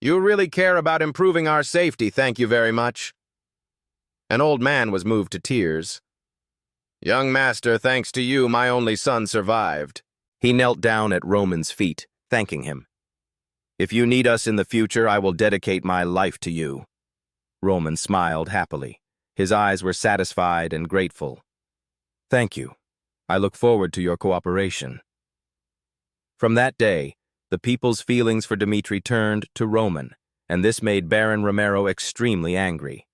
You really care about improving our safety, thank you very much. An old man was moved to tears. Young master, thanks to you, my only son survived. He knelt down at Roman's feet, thanking him. If you need us in the future, I will dedicate my life to you. Roman smiled happily. His eyes were satisfied and grateful. Thank you. I look forward to your cooperation." From that day, the people's feelings for Dmitri turned to Roman, and this made Baron Romero extremely angry.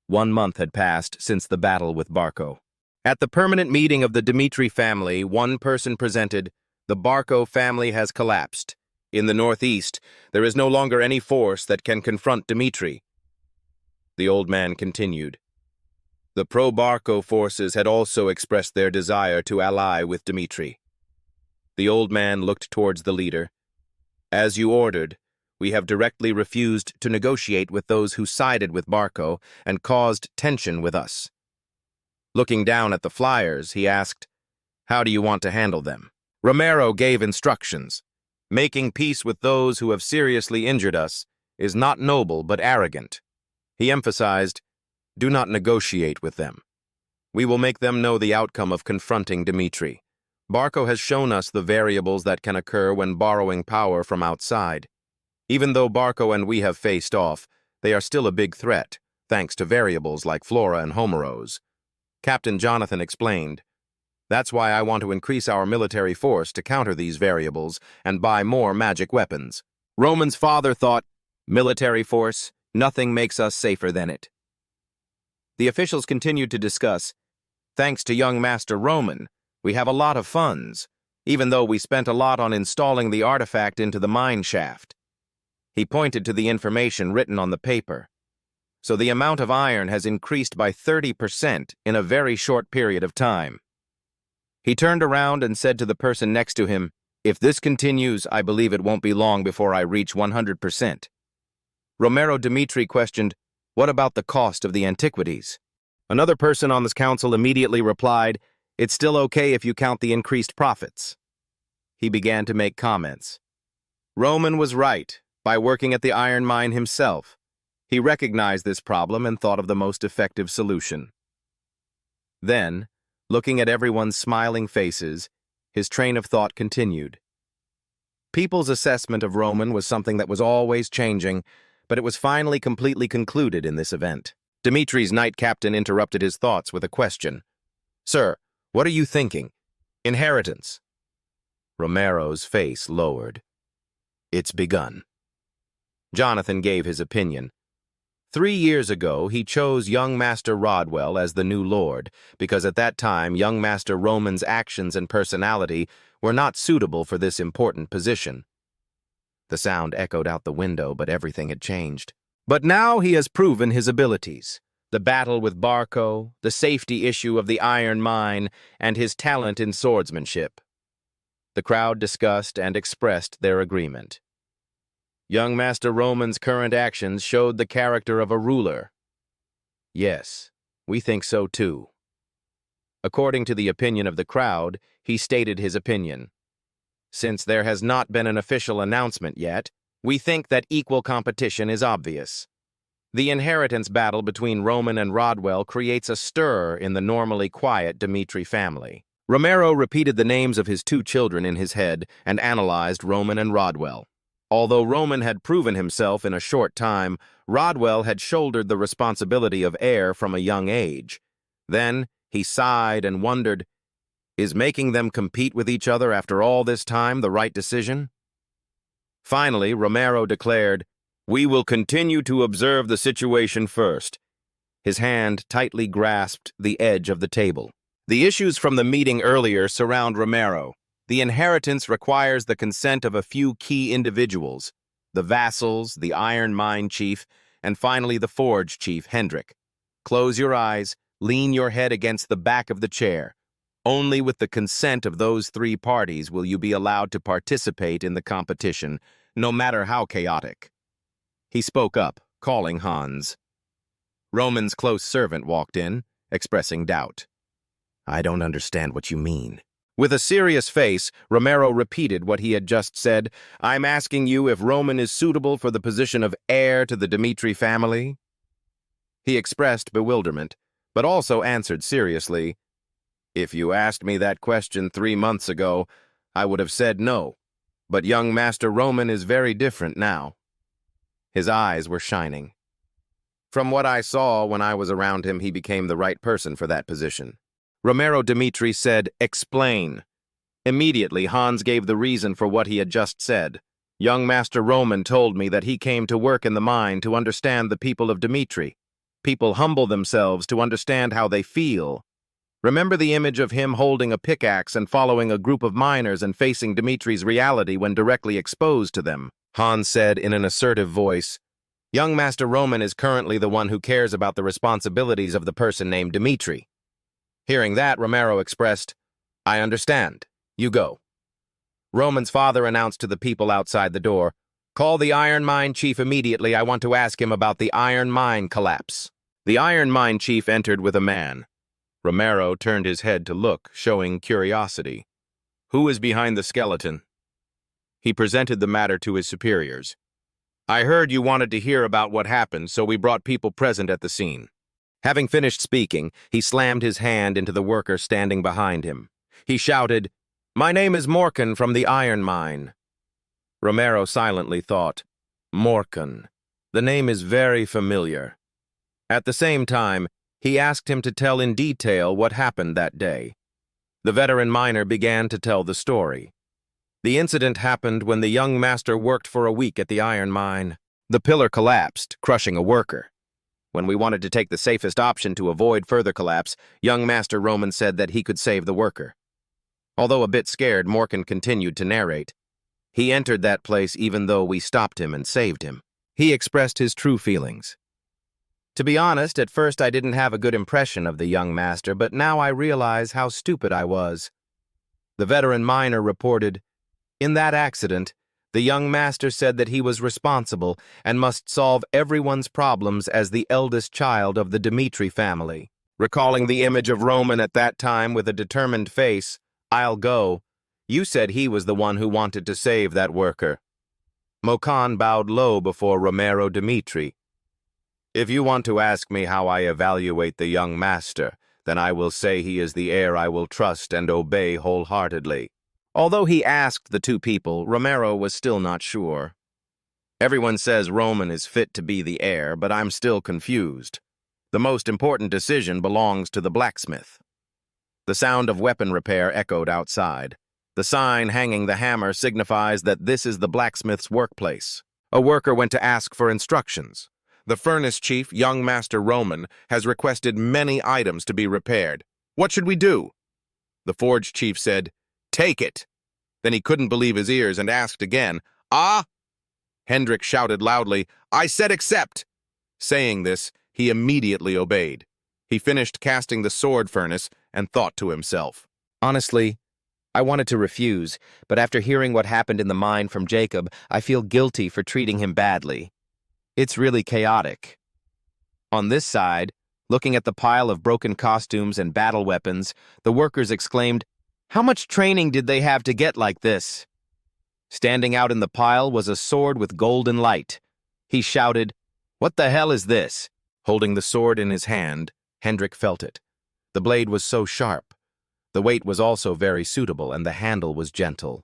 1 month had passed since the battle with Barco. At the permanent meeting of the Dmitri family, one person presented, "The Barco family has collapsed. In the northeast, there is no longer any force that can confront Dmitri." The old man continued. The pro-Barco forces had also expressed their desire to ally with Dmitri. The old man looked towards the leader. "As you ordered, we have directly refused to negotiate with those who sided with Barco and caused tension with us." Looking down at the flyers, he asked, "How do you want to handle them?" Romero gave instructions. "Making peace with those who have seriously injured us is not noble but arrogant." He emphasized, "Do not negotiate with them. We will make them know the outcome of confronting Dmitri. Barco has shown us the variables that can occur when borrowing power from outside. Even though Barco and we have faced off, they are still a big threat, thanks to variables like Flora and Romero's." Captain Jonathan explained, "That's why I want to increase our military force to counter these variables and buy more magic weapons." Roman's father thought, "Military force, nothing makes us safer than it." The officials continued to discuss, "Thanks to young Master Roman, we have a lot of funds, even though we spent a lot on installing the artifact into the mine shaft." He pointed to the information written on the paper. "So the amount of iron has increased by 30% in a very short period of time." He turned around and said to the person next to him, "If this continues, I believe it won't be long before I reach 100%. Romero Dmitri questioned, "What about the cost of the antiquities?" Another person on this council immediately replied, "It's still okay if you count the increased profits." He began to make comments. Roman was right. By working at the iron mine himself, he recognized this problem and thought of the most effective solution. Then, looking at everyone's smiling faces, his train of thought continued. People's assessment of Roman was something that was always changing, but it was finally completely concluded in this event. Dmitri's knight captain interrupted his thoughts with a question. "Sir, what are you thinking? Inheritance." Romero's face lowered. "It's begun." Jonathan gave his opinion. 3 years ago, he chose young Master Rodwell as the new lord, because at that time, young Master Roman's actions and personality were not suitable for this important position. The sound echoed out the window, but everything had changed. But now he has proven his abilities. The battle with Barco, the safety issue of the iron mine, and his talent in swordsmanship. The crowd discussed and expressed their agreement. Young Master Roman's current actions showed the character of a ruler. Yes, we think so too. According to the opinion of the crowd, he stated his opinion. Since there has not been an official announcement yet, we think that equal competition is obvious. The inheritance battle between Roman and Rodwell creates a stir in the normally quiet Dmitri family. Romero repeated the names of his 2 children in his head and analyzed Roman and Rodwell. Although Roman had proven himself in a short time, Rodwell had shouldered the responsibility of heir from a young age. Then he sighed and wondered, is making them compete with each other after all this time the right decision? Finally, Romero declared, "We will continue to observe the situation first." His hand tightly grasped the edge of the table. The issues from the meeting earlier surround Romero. The inheritance requires the consent of a few key individuals, the vassals, the iron mine chief, and finally the forge chief, Hendrik. Close your eyes, lean your head against the back of the chair. Only with the consent of those 3 parties will you be allowed to participate in the competition, no matter how chaotic. He spoke up, calling Hans. Roman's close servant walked in, expressing doubt. "I don't understand what you mean." With a serious face, Romero repeated what he had just said. "I'm asking you if Roman is suitable for the position of heir to the Dmitri family?" He expressed bewilderment, but also answered seriously, "If you asked me that question 3 months ago, I would have said no. But young Master Roman is very different now." His eyes were shining. "From what I saw when I was around him, he became the right person for that position." Romero Dmitri said, "Explain." Immediately, Hans gave the reason for what he had just said. Young Master Roman told me that he came to work in the mine to understand the people of Dmitri. People humble themselves to understand how they feel. Remember the image of him holding a pickaxe and following a group of miners and facing Dmitri's reality when directly exposed to them, Hans said in an assertive voice. Young Master Roman is currently the one who cares about the responsibilities of the person named Dmitri. Hearing that, Romero expressed, "I understand. You go." Roman's father announced to the people outside the door, "Call the iron mine chief immediately. I want to ask him about the iron mine collapse." The iron mine chief entered with a man. Romero turned his head to look, showing curiosity. "Who is behind the skeleton?" He presented the matter to his superiors. "I heard you wanted to hear about what happened, so we brought people present at the scene." Having finished speaking, he slammed his hand into the worker standing behind him. He shouted, "My name is Morkan from the iron mine." Romero silently thought, Morkan. The name is very familiar. At the same time, he asked him to tell in detail what happened that day. The veteran miner began to tell the story. The incident happened when the young master worked for a week at the iron mine. The pillar collapsed, crushing a worker. When we wanted to take the safest option to avoid further collapse, young Master Roman said that he could save the worker. Although a bit scared, Morkan continued to narrate. He entered that place even though we stopped him and saved him. He expressed his true feelings. To be honest, at first I didn't have a good impression of the young master, but now I realize how stupid I was. The veteran miner reported, "In that accident, the young master said that he was responsible and must solve everyone's problems as the eldest child of the Dmitri family." Recalling the image of Roman at that time with a determined face, "I'll go. You said he was the one who wanted to save that worker." Mokan bowed low before Romero Dmitri. "If you want to ask me how I evaluate the young master, then I will say he is the heir I will trust and obey wholeheartedly." Although he asked the two people, Romero was still not sure. "Everyone says Roman is fit to be the heir, but I'm still confused. The most important decision belongs to the blacksmith." The sound of weapon repair echoed outside. The sign hanging the hammer signifies that this is the blacksmith's workplace. A worker went to ask for instructions. The furnace chief, young Master Roman, has requested many items to be repaired. What should we do? The forge chief said, "Take it." Then he couldn't believe his ears and asked again, "Ah?" Hendrik shouted loudly, "I said accept." Saying this, he immediately obeyed. He finished casting the sword furnace and thought to himself, "Honestly, I wanted to refuse, but after hearing what happened in the mine from Jacob, I feel guilty for treating him badly. It's really chaotic." On this side, looking at the pile of broken costumes and battle weapons, the workers exclaimed, "How much training did they have to get like this?" Standing out in the pile was a sword with golden light. He shouted, "What the hell is this?" Holding the sword in his hand, Hendrik felt it. The blade was so sharp. The weight was also very suitable, and the handle was gentle.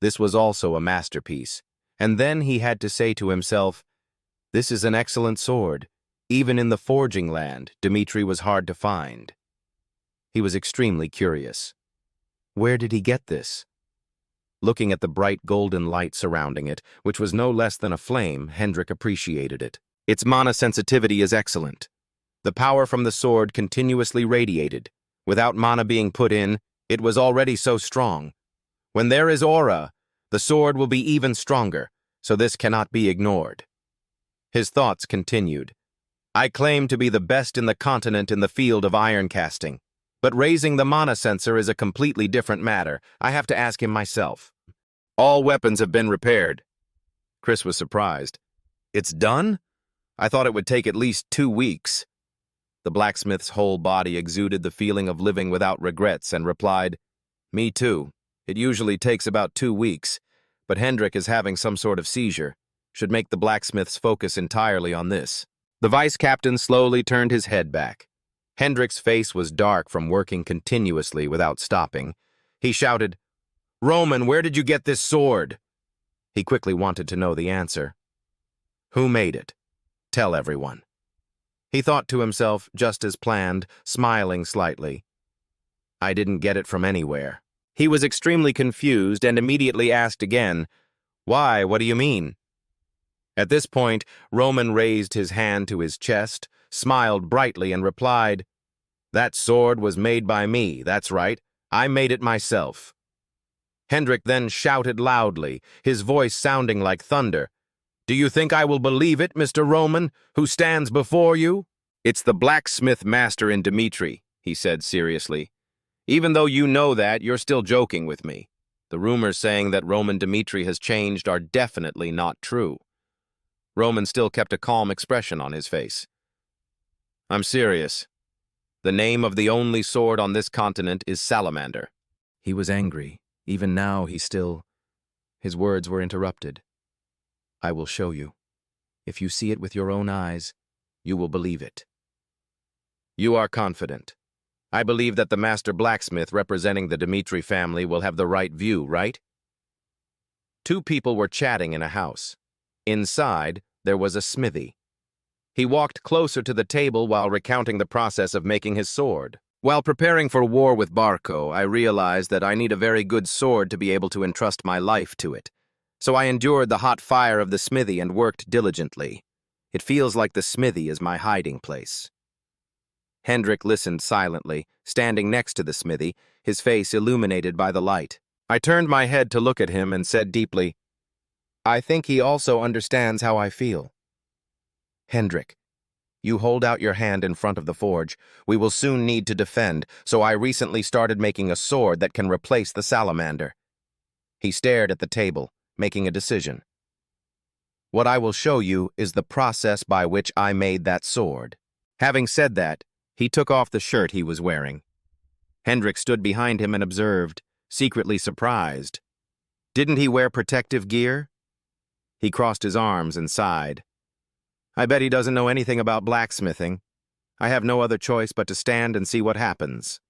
This was also a masterpiece. And then he had to say to himself, "This is an excellent sword. Even in the forging land, Dmitri was hard to find." He was extremely curious. Where did he get this? Looking at the bright golden light surrounding it, which was no less than a flame, Hendrik appreciated it. Its mana sensitivity is excellent. The power from the sword continuously radiated. Without mana being put in, it was already so strong. When there is aura, the sword will be even stronger, so this cannot be ignored. His thoughts continued. "I claim to be the best in the continent in the field of iron casting, but raising the mana sensor is a completely different matter. I have to ask him myself." "All weapons have been repaired." Chris was surprised. "It's done? I thought it would take at least 2 weeks. The blacksmith's whole body exuded the feeling of living without regrets and replied, "Me too. It usually takes about 2 weeks, but Hendrik is having some sort of seizure. Should make the blacksmith's focus entirely on this." The vice captain slowly turned his head back. Hendrik's face was dark from working continuously without stopping. He shouted, "Roman, where did you get this sword?" He quickly wanted to know the answer. "Who made it? Tell everyone." He thought to himself, just as planned, smiling slightly. I didn't get it from anywhere. He was extremely confused and immediately asked again, Why, what do you mean? At this point, Roman raised his hand to his chest, smiled brightly, and replied, That sword was made by me, that's right. I made it myself. Hendrik then shouted loudly, his voice sounding like thunder, Do you think I will believe it, Mr. Roman, who stands before you? It's the blacksmith master in Dmitri, he said seriously. Even though you know that, you're still joking with me. The rumors saying that Roman Dmitri has changed are definitely not true. Roman still kept a calm expression on his face. I'm serious. The name of the only sword on this continent is Salamander. He was angry. Even now, His words were interrupted. I will show you. If you see it with your own eyes, you will believe it. You are confident. I believe that the master blacksmith representing the Dmitri family will have the right view, right? Two people were chatting in a house. Inside, there was a smithy. He walked closer to the table while recounting the process of making his sword. While preparing for war with Barco, I realized that I need a very good sword to be able to entrust my life to it. So I endured the hot fire of the smithy and worked diligently. It feels like the smithy is my hiding place. Hendrik listened silently, standing next to the smithy, his face illuminated by the light. I turned my head to look at him and said deeply, I think he also understands how I feel. Hendrik, you hold out your hand in front of the forge. We will soon need to defend, so I recently started making a sword that can replace the salamander. He stared at the table, making a decision. What I will show you is the process by which I made that sword. Having said that, he took off the shirt he was wearing. Hendrik stood behind him and observed, secretly surprised. Didn't he wear protective gear? He crossed his arms and sighed. I bet he doesn't know anything about blacksmithing. I have no other choice but to stand and see what happens.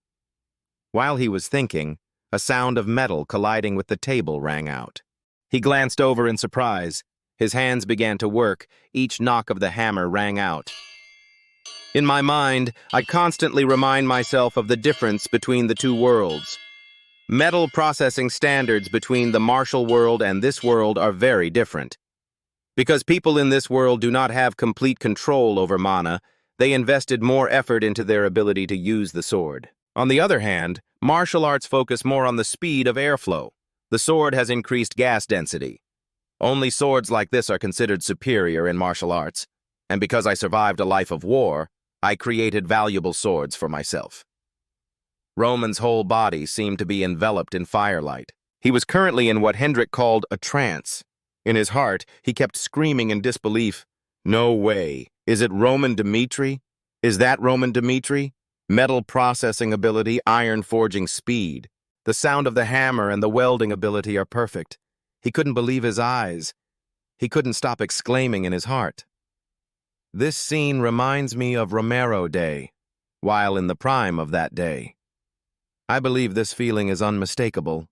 While he was thinking, a sound of metal colliding with the table rang out. He glanced over in surprise. His hands began to work. Each knock of the hammer rang out. In my mind, I constantly remind myself of the difference between the two worlds. Metal processing standards between the martial world and this world are very different. Because people in this world do not have complete control over mana, they invested more effort into their ability to use the sword. On the other hand, martial arts focus more on the speed of airflow. The sword has increased gas density. Only swords like this are considered superior in martial arts, and because I survived a life of war, I created valuable swords for myself. Roman's whole body seemed to be enveloped in firelight. He was currently in what Hendrik called a trance. In his heart, he kept screaming in disbelief, No way. Is it Roman Dmitri? Is that Roman Dmitri? Metal processing ability, iron forging speed. The sound of the hammer and the welding ability are perfect. He couldn't believe his eyes. He couldn't stop exclaiming in his heart. This scene reminds me of Romero Day, while in the prime of that day. I believe this feeling is unmistakable.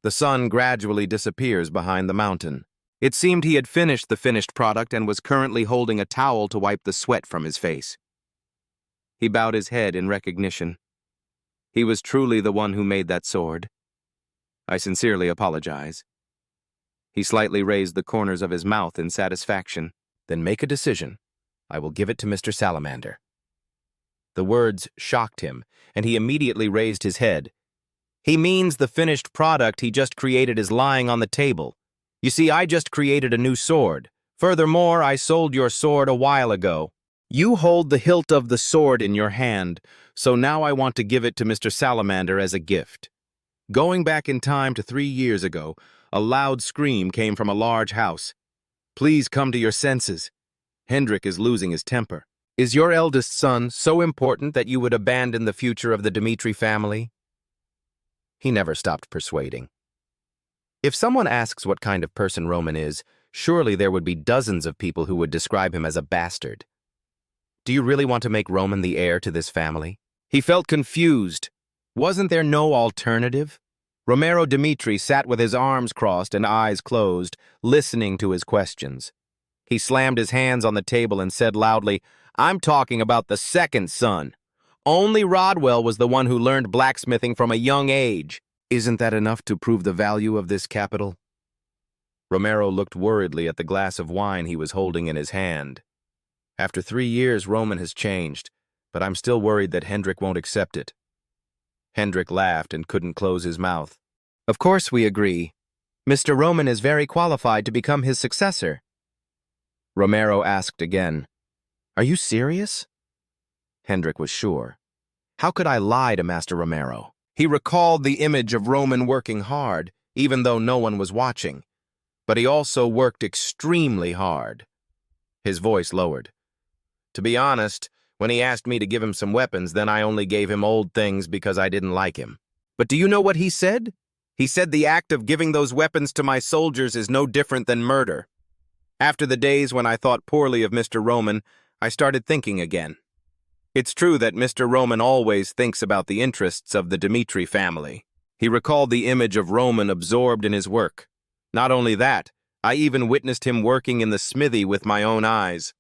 The sun gradually disappears behind the mountain. It seemed he had finished the finished product and was currently holding a towel to wipe the sweat from his face. He bowed his head in recognition. He was truly the one who made that sword. I sincerely apologize. He slightly raised the corners of his mouth in satisfaction. Then make a decision. I will give it to Mr. Salamander. The words shocked him, and he immediately raised his head. He means the finished product he just created is lying on the table. You see, I just created a new sword. Furthermore, I sold your sword a while ago. You hold the hilt of the sword in your hand, so now I want to give it to Mr. Salamander as a gift. Going back in time to 3 years ago, a loud scream came from a large house. Please come to your senses. Hendrik is losing his temper. Is your eldest son so important that you would abandon the future of the Dmitri family? He never stopped persuading. If someone asks what kind of person Roman is, surely there would be dozens of people who would describe him as a bastard. Do you really want to make Roman the heir to this family? He felt confused. Wasn't there no alternative? Romero Dmitri sat with his arms crossed and eyes closed, listening to his questions. He slammed his hands on the table and said loudly, I'm talking about the second son. Only Rodwell was the one who learned blacksmithing from a young age. Isn't that enough to prove the value of this capital? Romero looked worriedly at the glass of wine he was holding in his hand. After 3 years, Roman has changed, but I'm still worried that Hendrik won't accept it. Hendrik laughed and couldn't close his mouth. Of course we agree. Mr. Roman is very qualified to become his successor. Romero asked again, Are you serious? Hendrik was sure. How could I lie to Master Romero? He recalled the image of Roman working hard, even though no one was watching. But he also worked extremely hard. His voice lowered. To be honest, when he asked me to give him some weapons, then I only gave him old things because I didn't like him. But do you know what he said? He said the act of giving those weapons to my soldiers is no different than murder. After the days when I thought poorly of Mr. Roman, I started thinking again. It's true that Mr. Roman always thinks about the interests of the Dmitri family. He recalled the image of Roman absorbed in his work. Not only that, I even witnessed him working in the smithy with my own eyes.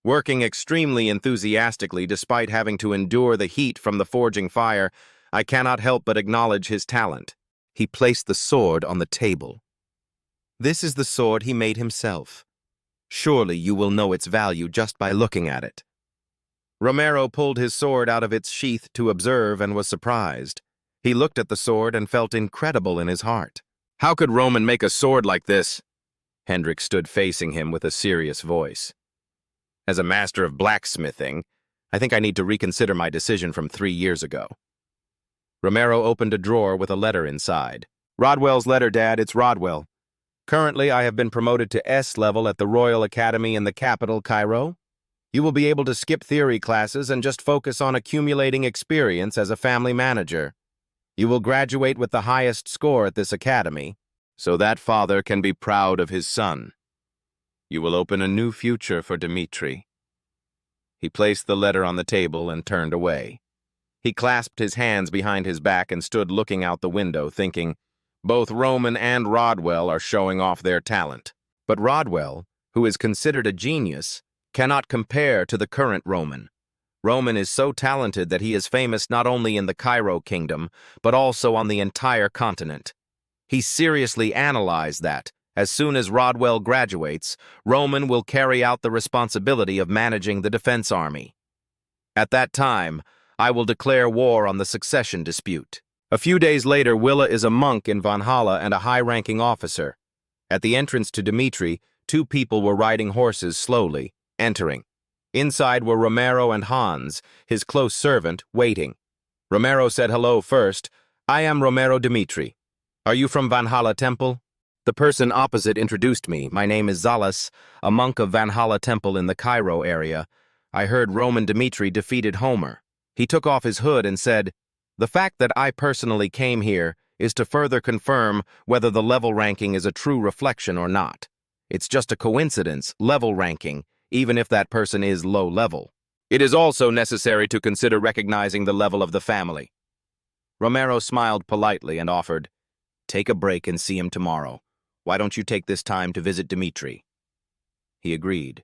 Working extremely enthusiastically despite having to endure the heat from the forging fire, I cannot help but acknowledge his talent. He placed the sword on the table. This is the sword he made himself. Surely you will know its value just by looking at it. Romero pulled his sword out of its sheath to observe and was surprised. He looked at the sword and felt incredible in his heart. How could Roman make a sword like this? Hendrik stood facing him with a serious voice. As a master of blacksmithing, I think I need to reconsider my decision from 3 years ago. Romero opened a drawer with a letter inside. Rodwell's letter, Dad, it's Rodwell. Currently, I have been promoted to S level at the Royal Academy in the capital, Cairo. You will be able to skip theory classes and just focus on accumulating experience as a family manager. You will graduate with the highest score at this academy, so that father can be proud of his son. You will open a new future for Dmitri. He placed the letter on the table and turned away. He clasped his hands behind his back and stood looking out the window, thinking, both Roman and Rodwell are showing off their talent. But Rodwell, who is considered a genius, cannot compare to the current Roman. Roman is so talented that he is famous not only in the Cairo kingdom, but also on the entire continent. He seriously analyzed that, as soon as Rodwell graduates, Roman will carry out the responsibility of managing the defense army. At that time, I will declare war on the succession dispute. A few days later, Willa is a monk in Valhalla and a high-ranking officer. At the entrance to Dmitri, 2 people were riding horses slowly, entering. Inside were Romero and Hans, his close servant, waiting. Romero said hello first. I am Romero Dmitri. Are you from Valhalla Temple? The person opposite introduced me. My name is Zalas, a monk of Valhalla Temple in the Cairo area. I heard Roman Dmitri defeated Homer. He took off his hood and said, The fact that I personally came here is to further confirm whether the level ranking is a true reflection or not. It's just a coincidence, level ranking, even if that person is low level. It is also necessary to consider recognizing the level of the family. Romero smiled politely and offered, Take a break and see him tomorrow. Why don't you take this time to visit Dmitri? He agreed.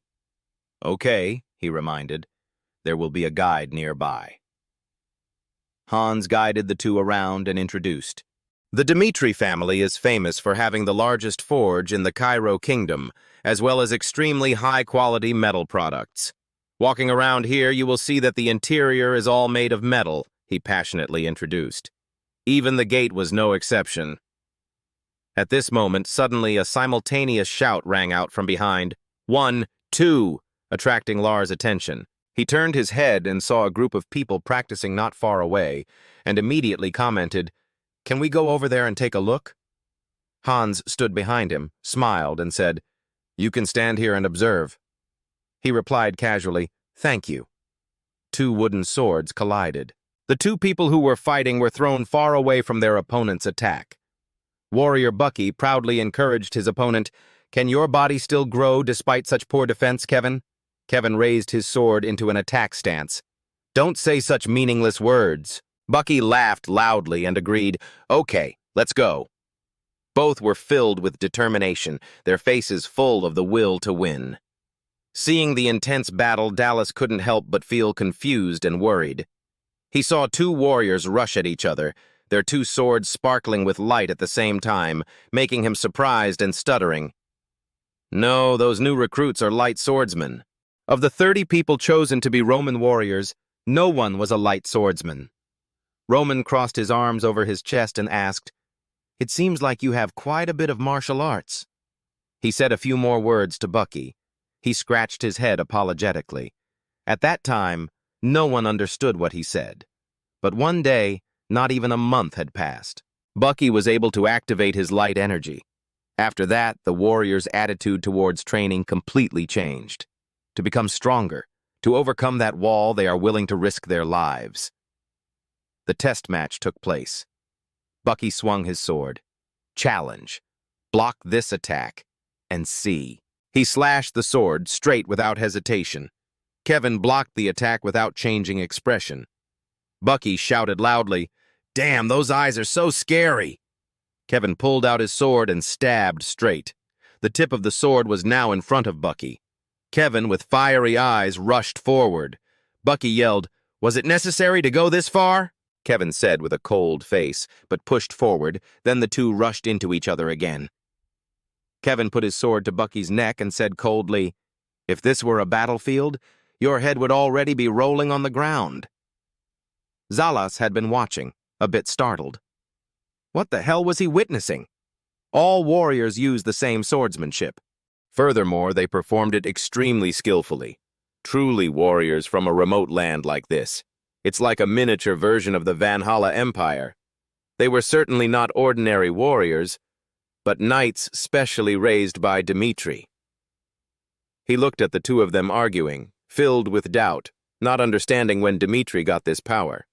Okay, he reminded. There will be a guide nearby. Hans guided the 2 around and introduced. The Dmitri family is famous for having the largest forge in the Cairo kingdom, as well as extremely high-quality metal products. Walking around here, you will see that the interior is all made of metal, he passionately introduced. Even the gate was no exception. At this moment, suddenly a simultaneous shout rang out from behind, 1, 2, attracting Lars' attention. He turned his head and saw a group of people practicing not far away, and immediately commented, Can we go over there and take a look? Hans stood behind him, smiled, and said, You can stand here and observe. He replied casually, Thank you. 2 wooden swords collided. The 2 people who were fighting were thrown far away from their opponent's attack. Warrior Bucky proudly encouraged his opponent, Can your body still grow despite such poor defense, Kevin? Kevin raised his sword into an attack stance. Don't say such meaningless words. Bucky laughed loudly and agreed, Okay, let's go. Both were filled with determination, their faces full of the will to win. Seeing the intense battle, Dallas couldn't help but feel confused and worried. He saw two warriors rush at each other, their two swords sparkling with light at the same time, making him surprised and stuttering. No, those new recruits are light swordsmen. Of the 30 people chosen to be Roman warriors, no one was a light swordsman. Roman crossed his arms over his chest and asked, "It seems like you have quite a bit of martial arts." He said a few more words to Bucky. He scratched his head apologetically. At that time, no one understood what he said. But one day, not even a month had passed. Bucky was able to activate his light energy. After that, the warrior's attitude towards training completely changed. To become stronger, to overcome that wall, they are willing to risk their lives. The test match took place. Bucky swung his sword. Challenge. Block this attack, and see. He slashed the sword straight without hesitation. Kevin blocked the attack without changing expression. Bucky shouted loudly, "Damn, those eyes are so scary!" Kevin pulled out his sword and stabbed straight. The tip of the sword was now in front of Bucky. Kevin, with fiery eyes, rushed forward. Bucky yelled, "Was it necessary to go this far?" Kevin said with a cold face, but pushed forward. Then the two rushed into each other again. Kevin put his sword to Bucky's neck and said coldly, "If this were a battlefield, your head would already be rolling on the ground." Zalas had been watching, a bit startled. What the hell was he witnessing? All warriors used the same swordsmanship. Furthermore, they performed it extremely skillfully. Truly warriors from a remote land like this. It's like a miniature version of the Valhalla Empire. They were certainly not ordinary warriors, but knights specially raised by Dmitri. He looked at the two of them arguing, filled with doubt, not understanding when Dmitri got this power.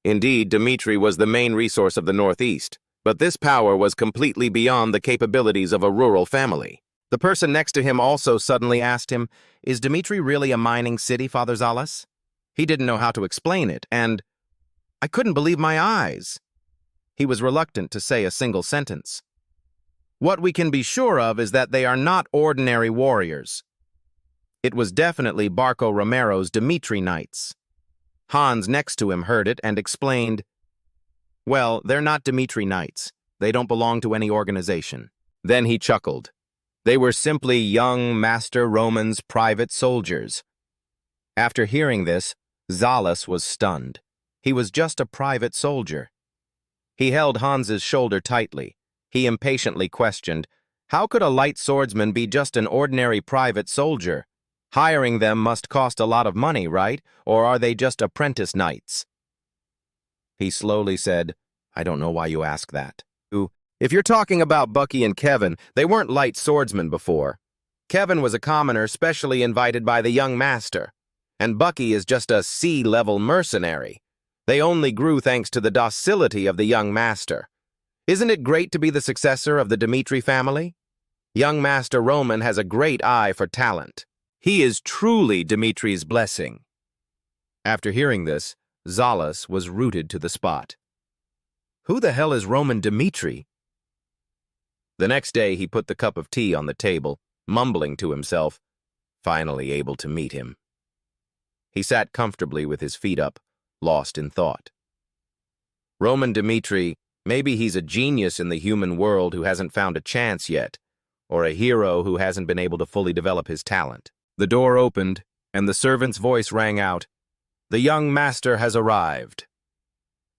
Indeed, Dmitri was the main resource of the Northeast, but this power was completely beyond the capabilities of a rural family. The person next to him also suddenly asked him, "Is Dmitri really a mining city, Father Zalas?" He didn't know how to explain it, and I couldn't believe my eyes. He was reluctant to say a single sentence. What we can be sure of is that they are not ordinary warriors. It was definitely Barco Romero's Dmitri Knights. Hans next to him heard it and explained, "Well, they're not Dmitri Knights. They don't belong to any organization." Then he chuckled. They were simply young Master Roman's private soldiers. After hearing this, Zalas was stunned. He was just a private soldier. He held Hans's shoulder tightly. He impatiently questioned, how could a light swordsman be just an ordinary private soldier? Hiring them must cost a lot of money, right? Or are they just apprentice knights? He slowly said, "I don't know why you ask that. If you're talking about Bucky and Kevin, they weren't light swordsmen before. Kevin was a commoner specially invited by the young master, and Bucky is just a C-level mercenary. They only grew thanks to the docility of the young master. Isn't it great to be the successor of the Dmitri family? Young Master Roman has a great eye for talent. He is truly Dmitri's blessing." After hearing this, Zalas was rooted to the spot. Who the hell is Roman Dmitri? The next day he put the cup of tea on the table, mumbling to himself, finally able to meet him. He sat comfortably with his feet up, lost in thought. Roman Dmitri, maybe he's a genius in the human world who hasn't found a chance yet, or a hero who hasn't been able to fully develop his talent. The door opened, and the servant's voice rang out, "The young master has arrived."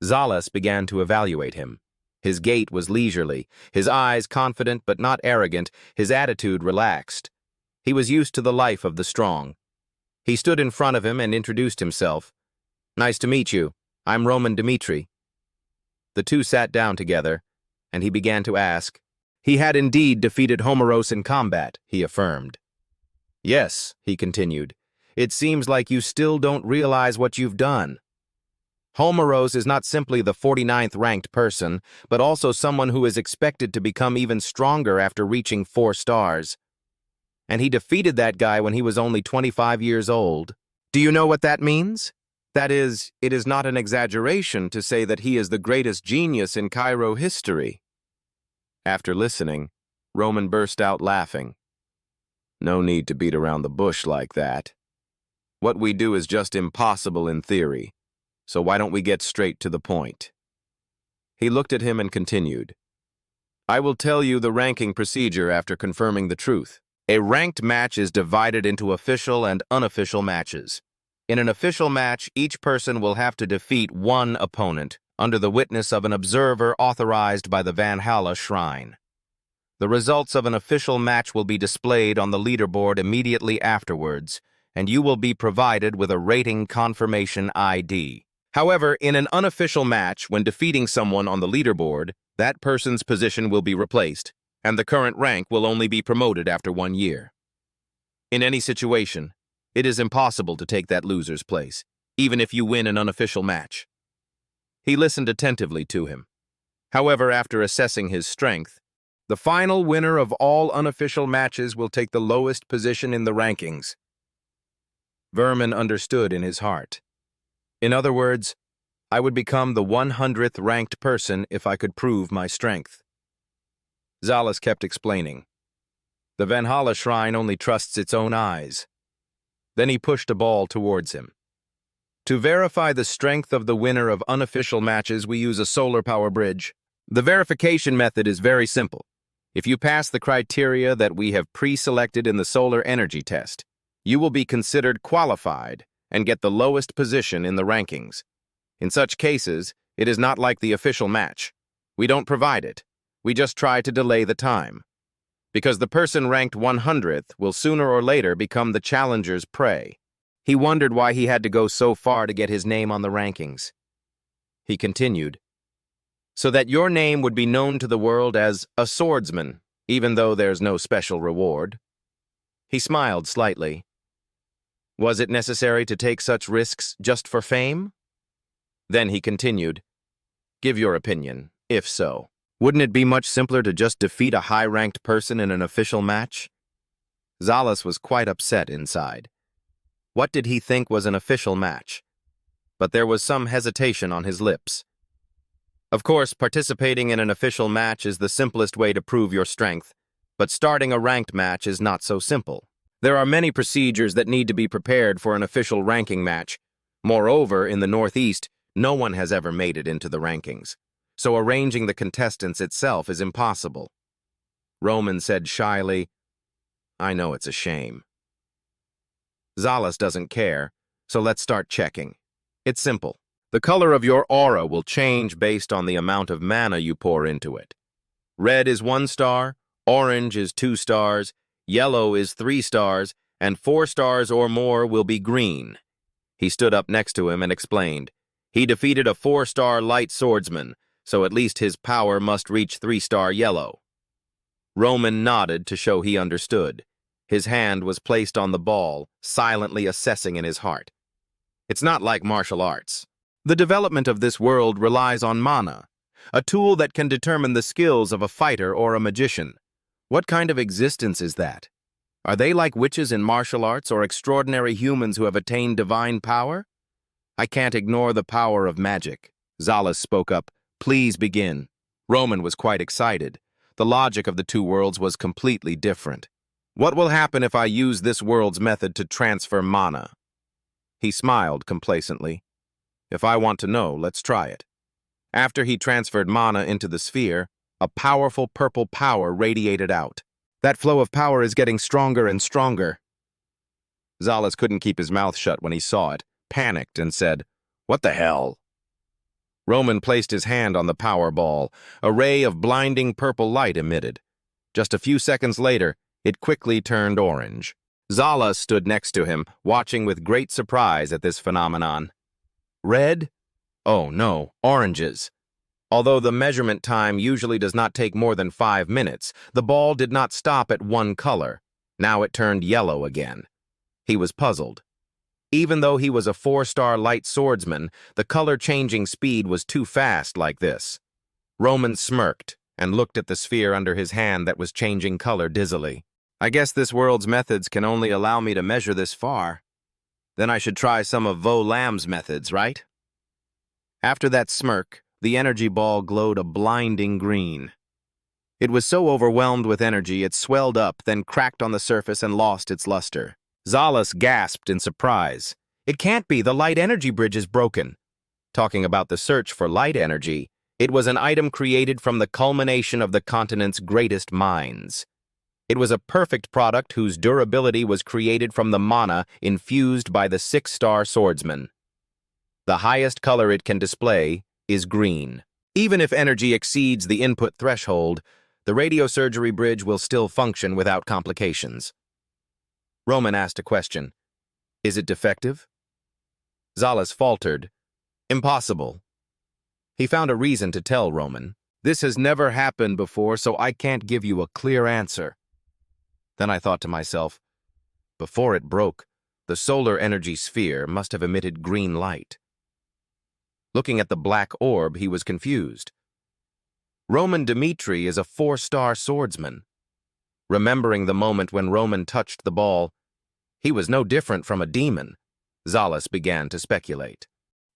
Zalas began to evaluate him. His gait was leisurely, his eyes confident but not arrogant, his attitude relaxed. He was used to the life of the strong. He stood in front of him and introduced himself. "Nice to meet you. I'm Roman Dmitri." The two sat down together, and he began to ask. He had indeed defeated Homeros in combat, he affirmed. "Yes," he continued, "it seems like you still don't realize what you've done. Homeros is not simply the 49th ranked person, but also someone who is expected to become even stronger after reaching 4 stars. And he defeated that guy when he was only 25 years old. Do you know what that means? That is, it is not an exaggeration to say that he is the greatest genius in Cairo history." After listening, Roman burst out laughing. "No need to beat around the bush like that. What we do is just impossible in theory. so why don't we get straight to the point? He looked at him and continued. I will tell you the ranking procedure after confirming the truth. A ranked match is divided into official and unofficial matches. In an official match, each person will have to defeat one opponent under the witness of an observer authorized by the Valhalla Shrine. The results of an official match will be displayed on the leaderboard immediately afterwards, and you will be provided with a rating confirmation ID. However, in an unofficial match, when defeating someone on the leaderboard, that person's position will be replaced, and the current rank will only be promoted after 1 year. In any situation, it is impossible to take that loser's place, even if you win an unofficial match. He listened attentively to him. However, after assessing his strength, the final winner of all unofficial matches will take the lowest position in the rankings. Vermin understood in his heart. In other words, I would become the 100th ranked person if I could prove my strength. Zalas kept explaining. The Valhalla Shrine only trusts its own eyes. Then he pushed a ball towards him. To verify the strength of the winner of unofficial matches, we use a solar power bridge. The verification method is very simple. If you pass the criteria that we have pre-selected in the solar energy test, you will be considered qualified and get the lowest position in the rankings. In such cases, it is not like the official match. We don't provide it. We just try to delay the time. Because the person ranked 100th will sooner or later become the challenger's prey. He wondered why he had to go so far to get his name on the rankings. He continued, so that your name would be known to the world as a swordsman, even though there's no special reward. He smiled slightly. Was it necessary to take such risks just for fame? Then he continued, give your opinion, if so. Wouldn't it be much simpler to just defeat a high-ranked person in an official match? Zalas was quite upset inside. What did he think was an official match? But there was some hesitation on his lips. Of course, participating in an official match is the simplest way to prove your strength, but starting a ranked match is not so simple. There are many procedures that need to be prepared for an official ranking match. Moreover, in the Northeast, no one has ever made it into the rankings, so arranging the contestants itself is impossible. Roman said shyly, I know it's a shame. Zalas doesn't care, so let's start checking. It's simple. The color of your aura will change based on the amount of mana you pour into it. Red is 1 star, orange is 2 stars, yellow is 3 stars, and 4 stars or more will be green. He stood up next to him and explained. He defeated a 4-star light swordsman, so at least his power must reach 3-star yellow. Roman nodded to show he understood. His hand was placed on the ball, silently assessing in his heart. It's not like martial arts. The development of this world relies on mana, a tool that can determine the skills of a fighter or a magician. What kind of existence is that? Are they like witches in martial arts or extraordinary humans who have attained divine power? I can't ignore the power of magic. Zalas spoke up. Please begin. Roman was quite excited. The logic of the two worlds was completely different. What will happen if I use this world's method to transfer mana? He smiled complacently. If I want to know, let's try it. After he transferred mana into the sphere, a powerful purple power radiated out. That flow of power is getting stronger and stronger. Zalas couldn't keep his mouth shut when he saw it, panicked, and said, What the hell? Roman placed his hand on the power ball. A ray of blinding purple light emitted. Just a few seconds later, it quickly turned orange. Zalas stood next to him, watching with great surprise at this phenomenon. Red? Oh no, oranges. Although the measurement time usually does not take more than 5 minutes, the ball did not stop at one color. Now it turned yellow again. He was puzzled. Even though he was a 4-star light swordsman, the color-changing speed was too fast like this. Roman smirked and looked at the sphere under his hand that was changing color dizzily. I guess this world's methods can only allow me to measure this far. Then I should try some of Vo Lam's methods, right? After that smirk, the energy ball glowed a blinding green. It was so overwhelmed with energy it swelled up, then cracked on the surface and lost its luster. Zalas gasped in surprise. It can't be, the light energy bridge is broken. Talking about the search for light energy, it was an item created from the culmination of the continent's greatest minds. It was a perfect product whose durability was created from the mana infused by the 6-star swordsman. The highest color it can display is green. Even if energy exceeds the input threshold, the radiosurgery bridge will still function without complications. Roman asked a question. Is it defective? Zalas faltered. Impossible. He found a reason to tell Roman. This has never happened before, so I can't give you a clear answer. Then I thought to myself, before it broke, the solar energy sphere must have emitted green light. Looking at the black orb, he was confused. Roman Dmitri is a 4-star swordsman. Remembering the moment when Roman touched the ball, he was no different from a demon. Zalas began to speculate.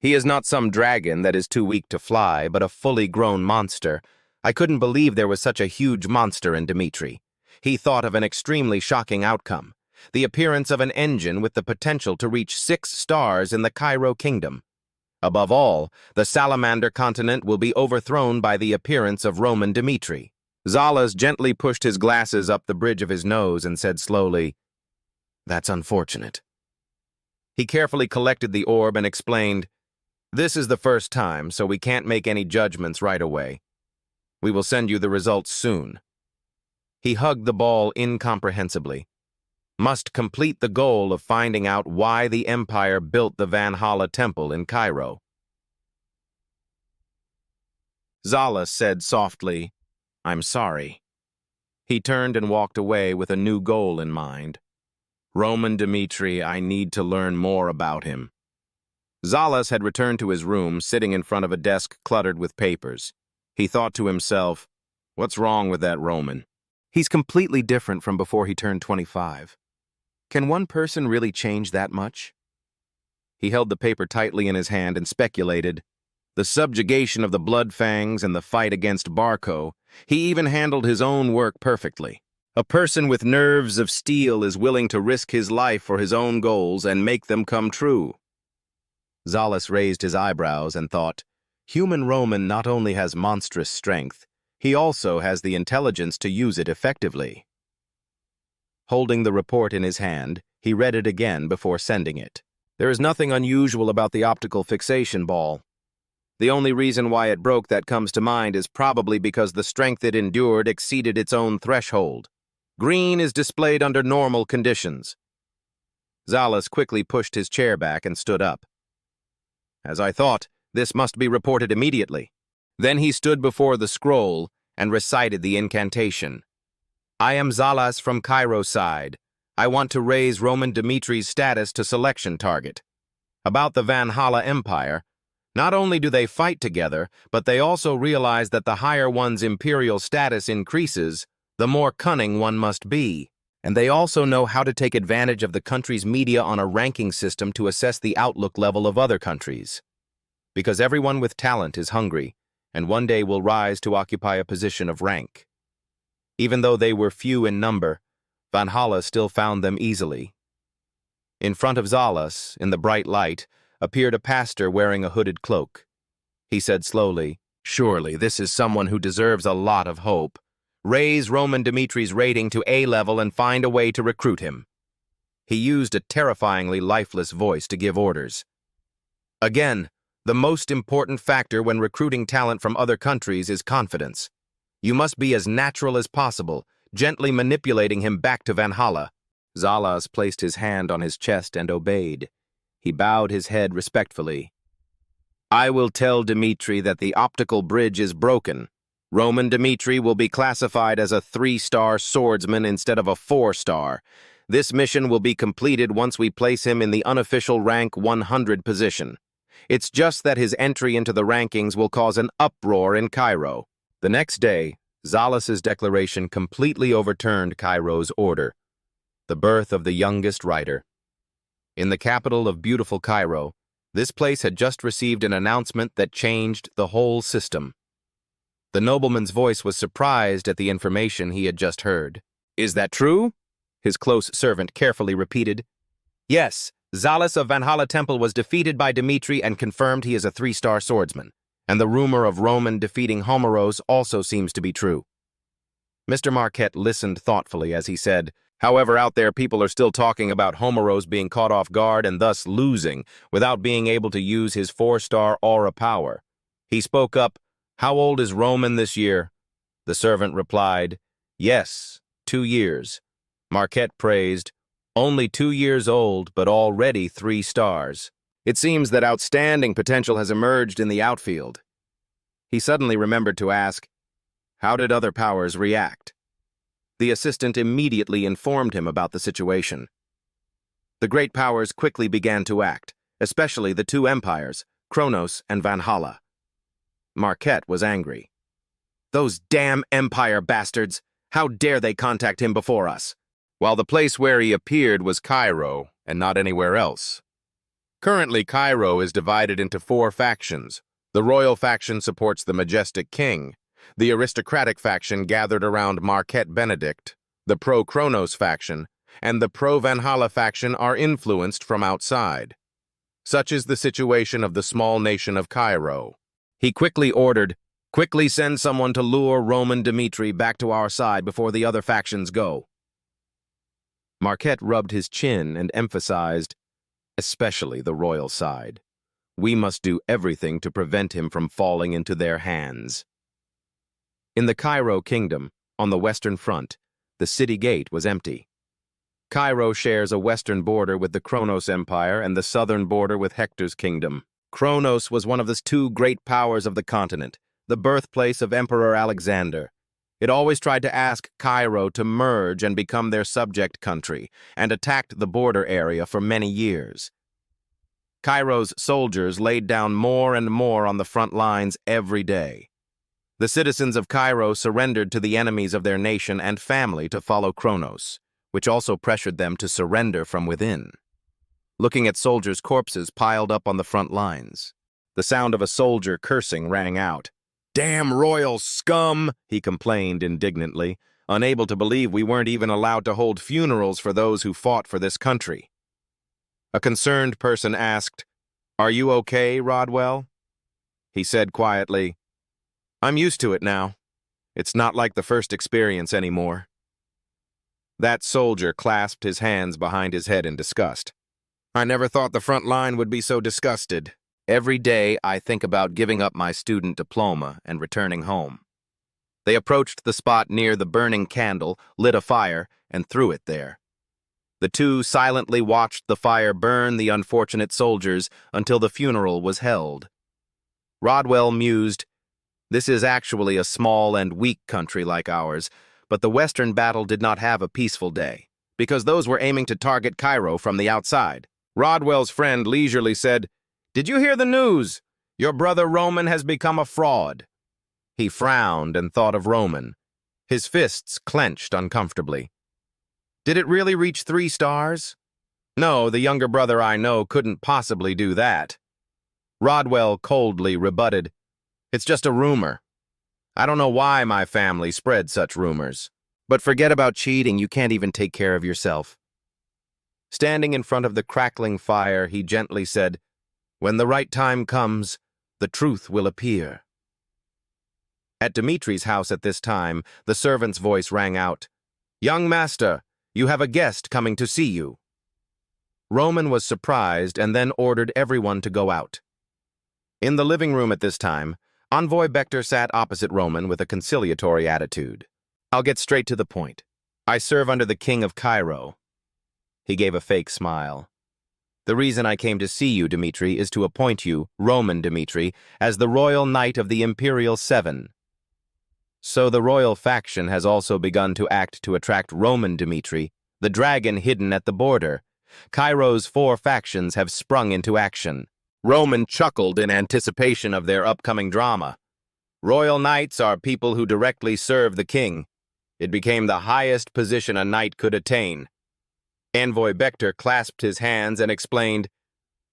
He is not some dragon that is too weak to fly, but a fully grown monster. I couldn't believe there was such a huge monster in Dmitri. He thought of an extremely shocking outcome, the appearance of an engine with the potential to reach 6 stars in the Cairo kingdom. Above all, the salamander continent will be overthrown by the appearance of Roman Dmitri. Zalas gently pushed his glasses up the bridge of his nose and said slowly, "That's unfortunate." He carefully collected the orb and explained, "This is the first time, so we can't make any judgments right away. We will send you the results soon." He hugged the ball incomprehensibly. Must complete the goal of finding out why the Empire built the Valhalla Temple in Cairo. Zalas said softly, "I'm sorry." He turned and walked away with a new goal in mind. Roman Dmitri, I need to learn more about him. Zalas had returned to his room, sitting in front of a desk cluttered with papers. He thought to himself, what's wrong with that Roman? He's completely different from before he turned 25. Can one person really change that much? He held the paper tightly in his hand and speculated. The subjugation of the Blood Fangs and the fight against Barco, he even handled his own work perfectly. A person with nerves of steel is willing to risk his life for his own goals and make them come true. Zalas raised his eyebrows and thought, human Roman not only has monstrous strength, he also has the intelligence to use it effectively. Holding the report in his hand, he read it again before sending it. There is nothing unusual about the optical fixation ball. The only reason why it broke that comes to mind is probably because the strength it endured exceeded its own threshold. Green is displayed under normal conditions. Zalas quickly pushed his chair back and stood up. As I thought, this must be reported immediately. Then he stood before the scroll and recited the incantation. I am Zalas from Cairo side. I want to raise Roman Dmitri's status to selection target. About the Valhalla Empire, not only do they fight together, but they also realize that the higher one's imperial status increases, the more cunning one must be. And they also know how to take advantage of the country's media on a ranking system to assess the outlook level of other countries. Because everyone with talent is hungry, and one day will rise to occupy a position of rank. Even though they were few in number, Valhalla still found them easily. In front of Zalas, in the bright light, appeared a pastor wearing a hooded cloak. He said slowly, surely this is someone who deserves a lot of hope. Raise Roman Dmitri's rating to A level and find a way to recruit him. He used a terrifyingly lifeless voice to give orders. Again, the most important factor when recruiting talent from other countries is confidence. You must be as natural as possible, gently manipulating him back to Valhalla. Zalas placed his hand on his chest and obeyed. He bowed his head respectfully. I will tell Dmitri that the optical bridge is broken. Roman Dmitri will be classified as a 3-star swordsman instead of a 4-star. This mission will be completed once we place him in the unofficial rank 100 position. It's just that his entry into the rankings will cause an uproar in Cairo. The next day, Zalas's declaration completely overturned Cairo's order, the birth of the youngest writer. In the capital of beautiful Cairo, this place had just received an announcement that changed the whole system. The nobleman's voice was surprised at the information he had just heard. Is that true? His close servant carefully repeated. Yes, Zalis of Valhalla Temple was defeated by Dmitri and confirmed he is a 3-star swordsman, and the rumor of Roman defeating Homeros also seems to be true. Mr. Marquette listened thoughtfully as he said, however, out there people are still talking about Homeros being caught off guard and thus losing without being able to use his 4-star aura power. He spoke up, "How old is Roman this year?" The servant replied, "Yes, 2 years." Marquette praised, "Only 2 years old, but already 3 stars. It seems that outstanding potential has emerged in the outfield." He suddenly remembered to ask, "How did other powers react?" The assistant immediately informed him about the situation. The great powers quickly began to act, especially the 2 empires, Kronos and Valhalla. Marquette was angry. "Those damn empire bastards! How dare they contact him before us?" While the place where he appeared was Cairo and not anywhere else. Currently, Cairo is divided into 4 factions. The royal faction supports the majestic king. The aristocratic faction gathered around Marquette Benedict, the pro-Kronos faction, and the pro-Valhalla faction are influenced from outside. Such is the situation of the small nation of Cairo. He quickly ordered, "Quickly send someone to lure Roman Dmitri back to our side before the other factions go." Marquette rubbed his chin and emphasized, "Especially the royal side. We must do everything to prevent him from falling into their hands." In the Cairo kingdom, on the western front, the city gate was empty. Cairo shares a western border with the Kronos Empire and the southern border with Hector's kingdom. Kronos was one of the 2 great powers of the continent, the birthplace of Emperor Alexander. It always tried to ask Cairo to merge and become their subject country, and attacked the border area for many years. Cairo's soldiers laid down more and more on the front lines every day. The citizens of Cairo surrendered to the enemies of their nation and family to follow Kronos, which also pressured them to surrender from within. Looking at soldiers' corpses piled up on the front lines, the sound of a soldier cursing rang out. "Damn royal scum," he complained indignantly, unable to believe we weren't even allowed to hold funerals for those who fought for this country. A concerned person asked, "Are you okay, Rodwell?" He said quietly, "I'm used to it now. It's not like the first experience anymore." That soldier clasped his hands behind his head in disgust. "I never thought the front line would be so disgusted. Every day I think about giving up my student diploma and returning home." They approached the spot near the burning candle, lit a fire, and threw it there. The 2 silently watched the fire burn the unfortunate soldiers until the funeral was held. Rodwell mused, "This is actually a small and weak country like ours, but the Western battle did not have a peaceful day, because those were aiming to target Cairo from the outside." Rodwell's friend leisurely said, "Did you hear the news? Your brother Roman has become a fraud." He frowned and thought of Roman. His fists clenched uncomfortably. "Did it really reach 3 stars? No, the younger brother I know couldn't possibly do that." Rodwell coldly rebutted, "It's just a rumor. I don't know why my family spread such rumors. But forget about cheating, you can't even take care of yourself." Standing in front of the crackling fire, he gently said, "When the right time comes, the truth will appear." At Dmitri's house at this time, the servant's voice rang out, "Young master, you have a guest coming to see you." Roman was surprised and then ordered everyone to go out. In the living room at this time, Envoy Bechter sat opposite Roman with a conciliatory attitude. "I'll get straight to the point. I serve under the king of Cairo." He gave a fake smile. "The reason I came to see you, Dmitri, is to appoint you, Roman Dmitri, as the Royal Knight of the Imperial Seven." So the royal faction has also begun to act to attract Roman Dmitri, the dragon hidden at the border. Cairo's 4 factions have sprung into action. Roman chuckled in anticipation of their upcoming drama. Royal knights are people who directly serve the king. It became the highest position a knight could attain. Envoy Bechter clasped his hands and explained,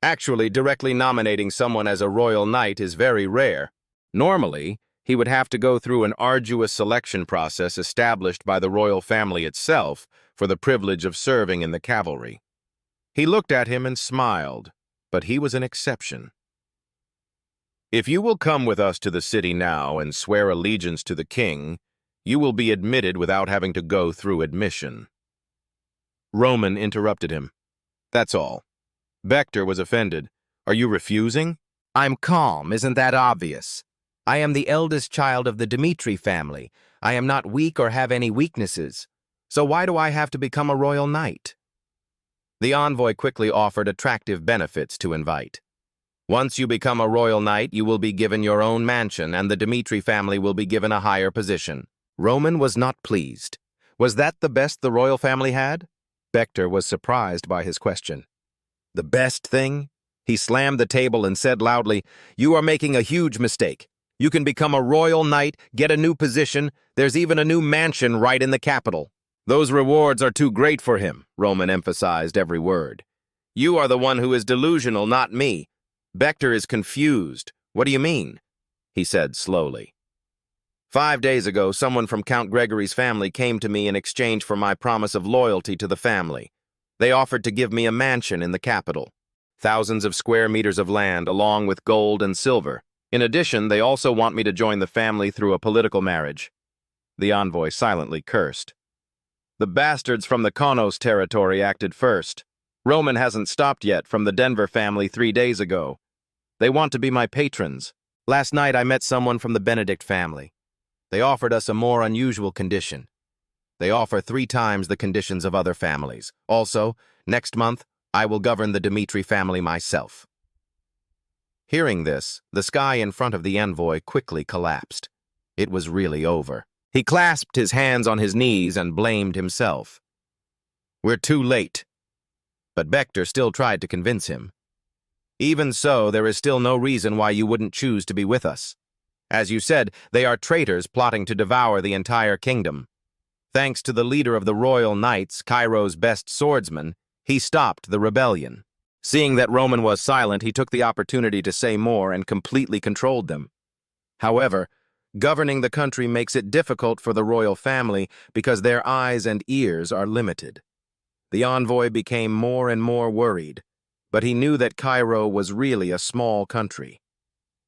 "Actually, directly nominating someone as a royal knight is very rare. Normally, he would have to go through an arduous selection process established by the royal family itself for the privilege of serving in the cavalry." He looked at him and smiled, but he was an exception. If you will come with us to the city now and swear allegiance to the king, you will be admitted without having to go through admission. Roman interrupted him. That's all. Vector was offended. Are you refusing? I'm calm, isn't that obvious? I am the eldest child of the Dmitri family. I am not weak or have any weaknesses. So why do I have to become a royal knight? The envoy quickly offered attractive benefits to invite. Once you become a royal knight, you will be given your own mansion, and the Dmitri family will be given a higher position. Roman was not pleased. Was that the best the royal family had? Vector was surprised by his question. The best thing? He slammed the table and said loudly, You are making a huge mistake. You can become a royal knight, get a new position, there's even a new mansion right in the capital. Those rewards are too great for him, Roman emphasized every word. You are the one who is delusional, not me. Vector is confused. What do you mean? He said slowly. 5 days ago, someone from Count Gregory's family came to me in exchange for my promise of loyalty to the family. They offered to give me a mansion in the capital. Thousands of square meters of land, along with gold and silver. In addition, they also want me to join the family through a political marriage. The envoy silently cursed. The bastards from the Konos territory acted first. Roman hasn't stopped yet from the Denver family 3 days ago. They want to be my patrons. Last night I met someone from the Benedict family. They offered us a more unusual condition. They offer 3 times the conditions of other families. Also, next month, I will govern the Dmitri family myself. Hearing this, the sky in front of the envoy quickly collapsed. It was really over. He clasped his hands on his knees and blamed himself. We're too late. But Vector still tried to convince him. Even so, there is still no reason why you wouldn't choose to be with us. As you said, they are traitors plotting to devour the entire kingdom. Thanks to the leader of the Royal Knights, Cairo's best swordsman, he stopped the rebellion. Seeing that Roman was silent, he took the opportunity to say more and completely controlled them. However, governing the country makes it difficult for the royal family because their eyes and ears are limited. The envoy became more and more worried, but he knew that Cairo was really a small country.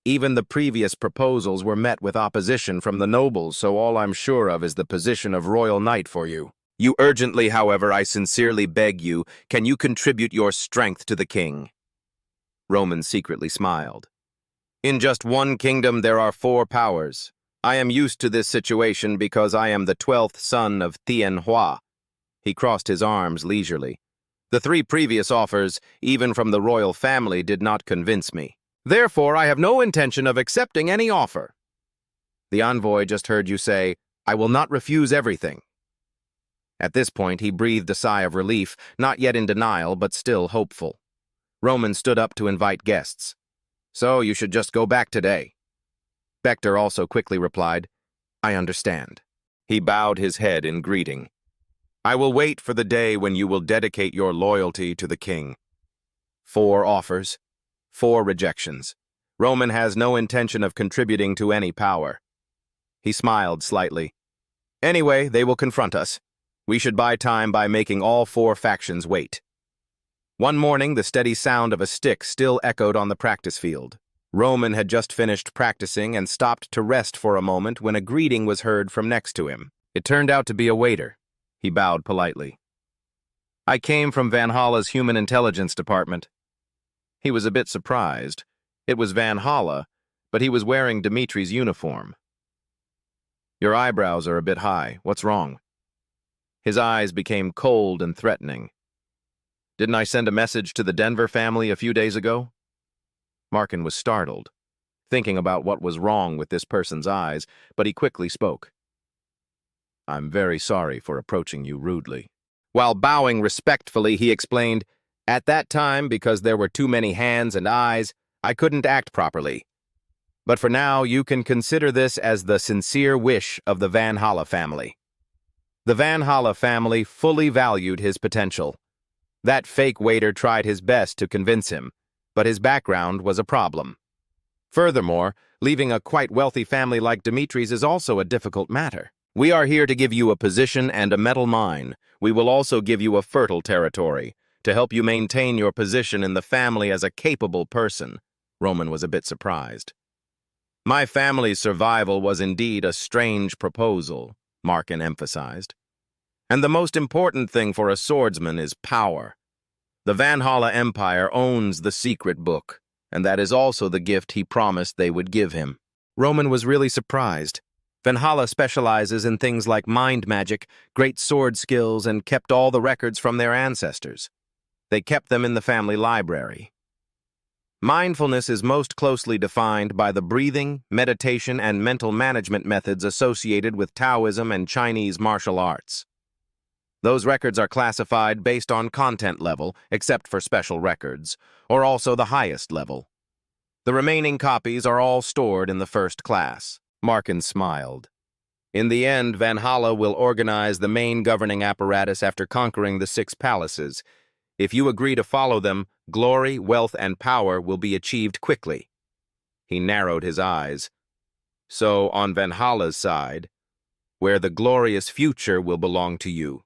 Even the previous proposals were met with opposition from the nobles, so all I'm sure of is the position of royal knight for you. You urgently, however, I sincerely beg you, can you contribute your strength to the king? Roman secretly smiled. In just one kingdom there are 4 powers. I am used to this situation because I am the 12th son of Tianhua. He crossed his arms leisurely. The 3 previous offers, even from the royal family, did not convince me. Therefore, I have no intention of accepting any offer. The envoy just heard you say, I will not refuse everything. At this point, he breathed a sigh of relief, not yet in denial, but still hopeful. Roman stood up to invite guests. So you should just go back today. Vector also quickly replied, I understand. He bowed his head in greeting. I will wait for the day when you will dedicate your loyalty to the king. 4 offers, 4 rejections. Roman has no intention of contributing to any power. He smiled slightly. Anyway, they will confront us. We should buy time by making all 4 factions wait. One morning, the steady sound of a stick still echoed on the practice field. Roman had just finished practicing and stopped to rest for a moment when a greeting was heard from next to him. It turned out to be a waiter. He bowed politely. I came from Valhalla's Human Intelligence Department. He was a bit surprised. It was Valhalla, but he was wearing Dmitri's uniform. Your eyebrows are a bit high. What's wrong? His eyes became cold and threatening. Didn't I send a message to the Denver family a few days ago? Markin was startled, thinking about what was wrong with this person's eyes, but he quickly spoke. I'm very sorry for approaching you rudely. While bowing respectfully, he explained, At that time, because there were too many hands and eyes, I couldn't act properly. But for now, you can consider this as the sincere wish of the Valhalla family. The Valhalla family fully valued his potential. That fake waiter tried his best to convince him, but his background was a problem. Furthermore, leaving a quite wealthy family like Dmitri's is also a difficult matter. We are here to give you a position and a metal mine. We will also give you a fertile territory. to help you maintain your position in the family as a capable person. Roman was a bit surprised. My family's survival was indeed a strange proposal, Markin emphasized. And the most important thing for a swordsman is power. The Valhalla Empire owns the secret book, and that is also the gift he promised they would give him. Roman was really surprised. Valhalla specializes in things like mind magic, great sword skills, and kept all the records from their ancestors. They kept them in the family library. Mindfulness is most closely defined by the breathing, meditation, and mental management methods associated with Taoism and Chinese martial arts. Those records are classified based on content level, except for special records, or also the highest level. The remaining copies are all stored in the first class. Markin smiled. In the end, Valhalla will organize the main governing apparatus after conquering the 6 palaces. If you agree to follow them, glory, wealth, and power will be achieved quickly. He narrowed his eyes. So, on Valhalla's side, where the glorious future will belong to you.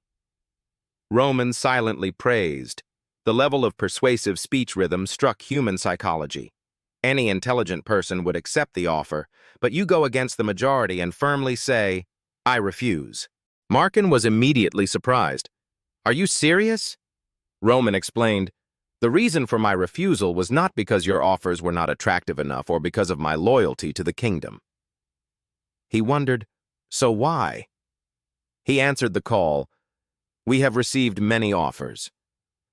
Roman silently praised. The level of persuasive speech rhythm struck human psychology. Any intelligent person would accept the offer, but you go against the majority and firmly say, I refuse. Markin was immediately surprised. Are you serious? Roman explained, the reason for my refusal was not because your offers were not attractive enough or because of my loyalty to the kingdom. He wondered, so why? He answered the call, we have received many offers.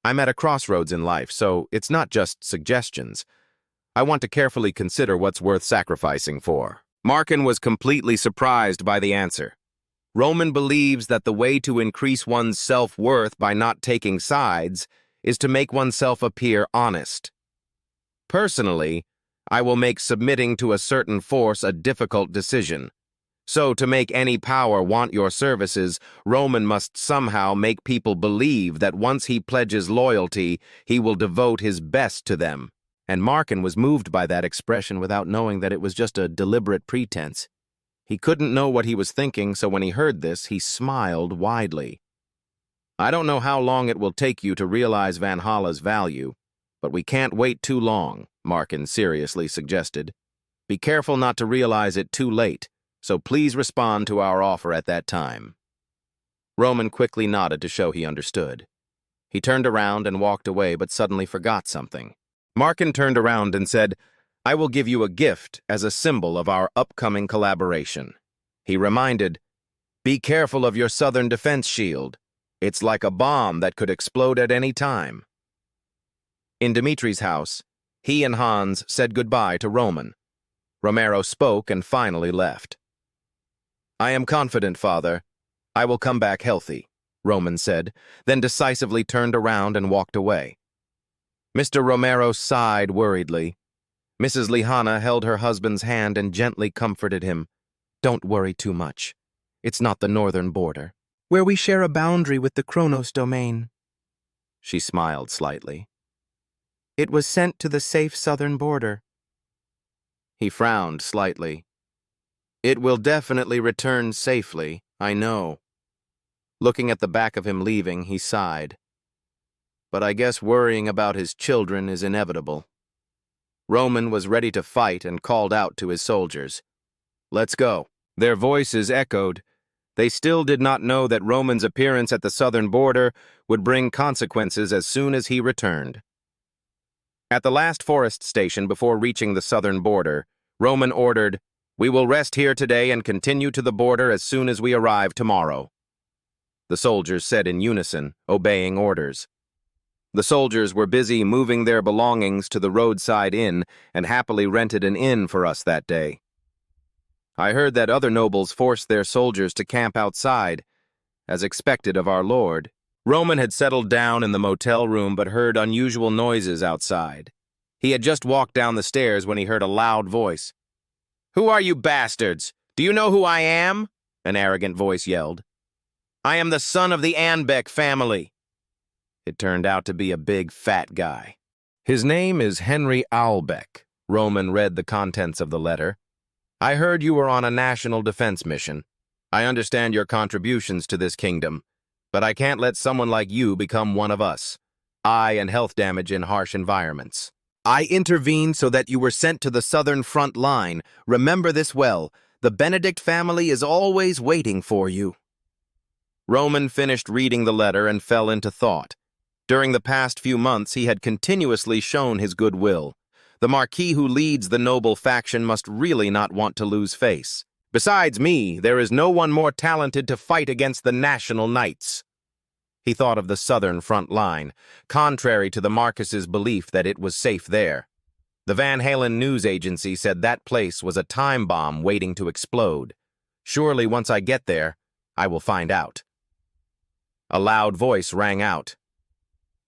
I'm at a crossroads in life, so it's not just suggestions. I want to carefully consider what's worth sacrificing for. Markin was completely surprised by the answer. Roman believes that the way to increase one's self-worth by not taking sides is to make oneself appear honest. Personally, I will make submitting to a certain force a difficult decision. So, to make any power want your services, Roman must somehow make people believe that once he pledges loyalty, he will devote his best to them. And Markin was moved by that expression without knowing that it was just a deliberate pretense. He couldn't know what he was thinking, so when he heard this, he smiled widely. I don't know how long it will take you to realize Valhalla's value, but we can't wait too long, Markin seriously suggested. Be careful not to realize it too late, so please respond to our offer at that time. Roman quickly nodded to show he understood. He turned around and walked away, but suddenly forgot something. Markin turned around and said, I will give you a gift as a symbol of our upcoming collaboration. He reminded, be careful of your southern defense shield. It's like a bomb that could explode at any time. In Dmitri's house, he and Hans said goodbye to Roman. Romero spoke and finally left. I am confident, Father. I will come back healthy, Roman said, then decisively turned around and walked away. Mr. Romero sighed worriedly. Mrs. Lihana held her husband's hand and gently comforted him. Don't worry too much. It's not the northern border, where we share a boundary with the Kronos domain. She smiled slightly. It was sent to the safe southern border. He frowned slightly. It will definitely return safely, I know. Looking at the back of him leaving, he sighed. But I guess worrying about his children is inevitable. Roman was ready to fight and called out to his soldiers. Let's go. Their voices echoed. They still did not know that Roman's appearance at the southern border would bring consequences as soon as he returned. At the last forest station before reaching the southern border, Roman ordered, we will rest here today and continue to the border as soon as we arrive tomorrow. The soldiers said in unison, obeying orders. The soldiers were busy moving their belongings to the roadside inn and happily rented an inn for us that day. I heard that other nobles forced their soldiers to camp outside, as expected of our lord. Roman had settled down in the motel room but heard unusual noises outside. He had just walked down the stairs when he heard a loud voice. Who are you bastards? Do you know who I am? An arrogant voice yelled. I am the son of the Anbeck family. It turned out to be a big, fat guy. His name is Henry Owlbeck. Roman read the contents of the letter. I heard you were on a national defense mission. I understand your contributions to this kingdom, but I can't let someone like you become one of us. eye and health damage in harsh environments. I intervened so that you were sent to the southern front line. Remember this well. The Benedict family is always waiting for you." Roman finished reading the letter and fell into thought. During the past few months, he had continuously shown his goodwill. The Marquis who leads the noble faction must really not want to lose face. Besides me, there is no one more talented to fight against the National Knights. He thought of the southern front line, contrary to the Marcus's belief that it was safe there. The Van Halen news agency said that place was a time bomb waiting to explode. Surely once I get there, I will find out. A loud voice rang out.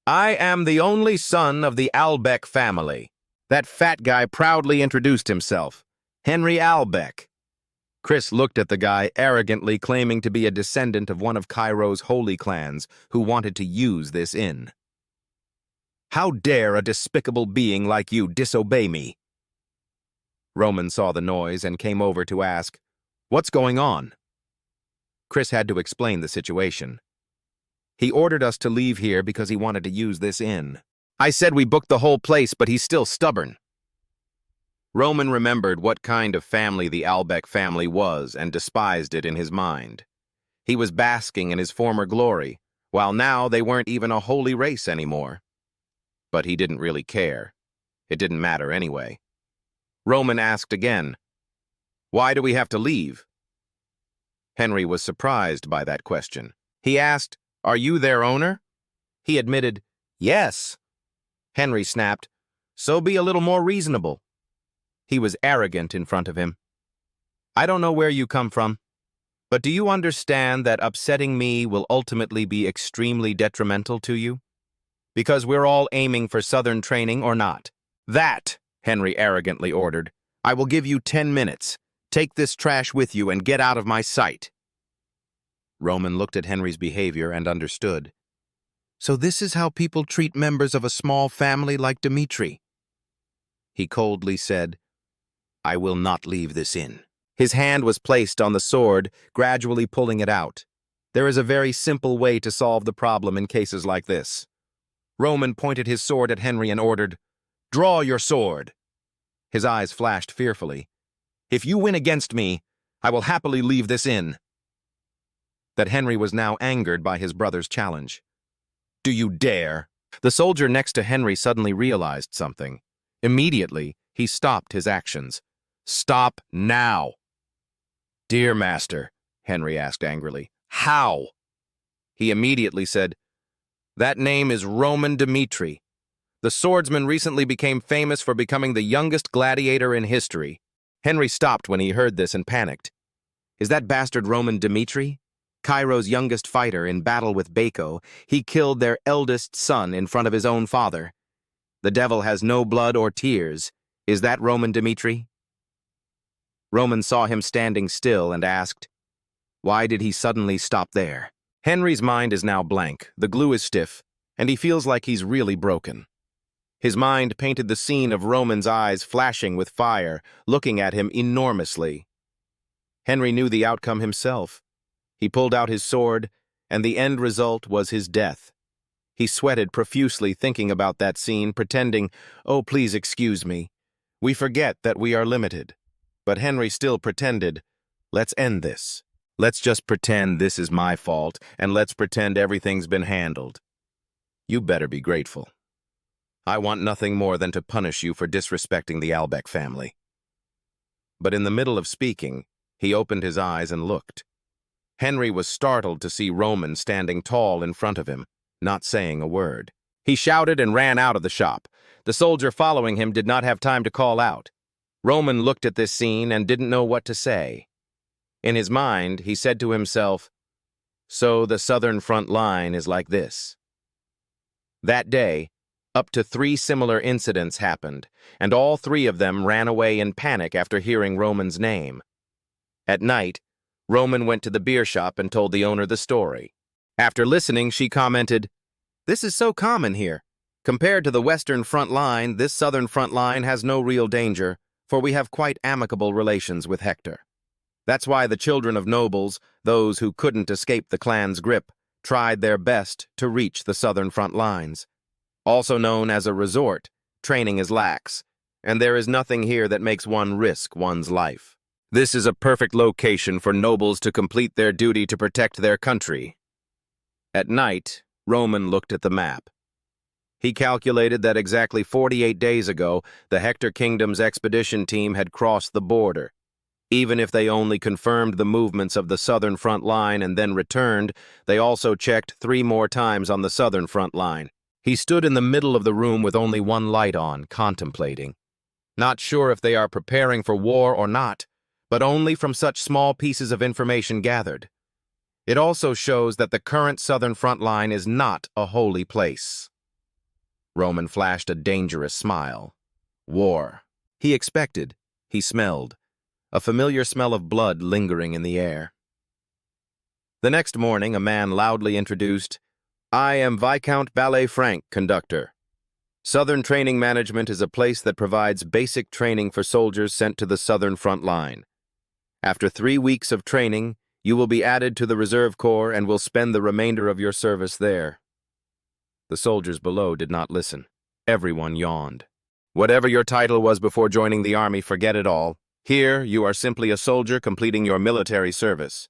"I am the only son of the Albeck family." That fat guy proudly introduced himself. Henry Albeck. Chris looked at the guy arrogantly claiming to be a descendant of one of Cairo's holy clans who wanted to use this inn. "How dare a despicable being like you disobey me?" Roman saw the noise and came over to ask, "What's going on?" Chris had to explain the situation. "He ordered us to leave here because he wanted to use this inn. I said we booked the whole place, but he's still stubborn." Roman remembered what kind of family the Albeck family was and despised it in his mind. He was basking in his former glory, while now they weren't even a holy race anymore. But he didn't really care. It didn't matter anyway. Roman asked again, "Why do we have to leave?" Henry was surprised by that question. He asked, "Are you their owner?" He admitted, "Yes." Henry snapped, "So be a little more reasonable." He was arrogant in front of him. "I don't know where you come from, but do you understand that upsetting me will ultimately be extremely detrimental to you? Because we're all aiming for Southern training or not." "That," Henry arrogantly ordered. "I will give you 10 minutes. Take this trash with you and get out of my sight." Roman looked at Henry's behavior and understood. So this is how people treat members of a small family like Dmitri. He coldly said, "I will not leave this inn." His hand was placed on the sword, gradually pulling it out. There is a very simple way to solve the problem in cases like this. Roman pointed his sword at Henry and ordered, "Draw your sword." His eyes flashed fearfully. "If you win against me, I will happily leave this inn." That Henry was now angered by his brother's challenge. "Do you dare?" The soldier next to Henry suddenly realized something. Immediately, he stopped his actions. "Stop now." "Dear master," Henry asked angrily, "how?" He immediately said, "That name is Roman Dmitri. The swordsman recently became famous for becoming the youngest gladiator in history." Henry stopped when he heard this and panicked. "Is that bastard Roman Dmitri? Cairo's youngest fighter in battle with Baco, he killed their eldest son in front of his own father. The devil has no blood or tears. Is that Roman Dmitri?" Roman saw him standing still and asked, "Why did he suddenly stop there?" Henry's mind is now blank, the glue is stiff, and he feels like he's really broken. His mind painted the scene of Roman's eyes flashing with fire, looking at him enormously. Henry knew the outcome himself. He pulled out his sword, and the end result was his death. He sweated profusely thinking about that scene, pretending, "Oh, please excuse me. We forget that we are limited." But Henry still pretended, "Let's end this. Let's just pretend this is my fault, and let's pretend everything's been handled. You better be grateful. I want nothing more than to punish you for disrespecting the Albeck family." But in the middle of speaking, he opened his eyes and looked. Henry was startled to see Roman standing tall in front of him, not saying a word. He shouted and ran out of the shop. The soldier following him did not have time to call out. Roman looked at this scene and didn't know what to say. In his mind, he said to himself, "So the southern front line is like this." That day, up to 3 similar incidents happened, and all 3 of them ran away in panic after hearing Roman's name. At night, Roman went to the beer shop and told the owner the story. After listening, she commented, "This is so common here. Compared to the western front line, this southern front line has no real danger, for we have quite amicable relations with Hector. That's why the children of nobles, those who couldn't escape the clan's grip, tried their best to reach the southern front lines. Also known as a resort, training is lax, and there is nothing here that makes one risk one's life. This is a perfect location for nobles to complete their duty to protect their country. At night, Roman looked at the map. He calculated that exactly 48 days ago, the Hector Kingdom's expedition team had crossed the border. Even if they only confirmed the movements of the southern front line and then returned, they also checked 3 more times on the southern front line. He stood in the middle of the room with only one light on, contemplating. Not sure if they are preparing for war or not, but only from such small pieces of information gathered. It also shows that the current southern front line is not a holy place. Roman flashed a dangerous smile. War. He expected. He smelled. A familiar smell of blood lingering in the air. The next morning, a man loudly introduced, "I am Viscount Ballet Frank, conductor. Southern Training Management is a place that provides basic training for soldiers sent to the southern front line. After 3 weeks of training, you will be added to the Reserve Corps and will spend the remainder of your service there." The soldiers below did not listen. Everyone yawned. Whatever your title was before joining the army, forget it all. Here, you are simply a soldier completing your military service.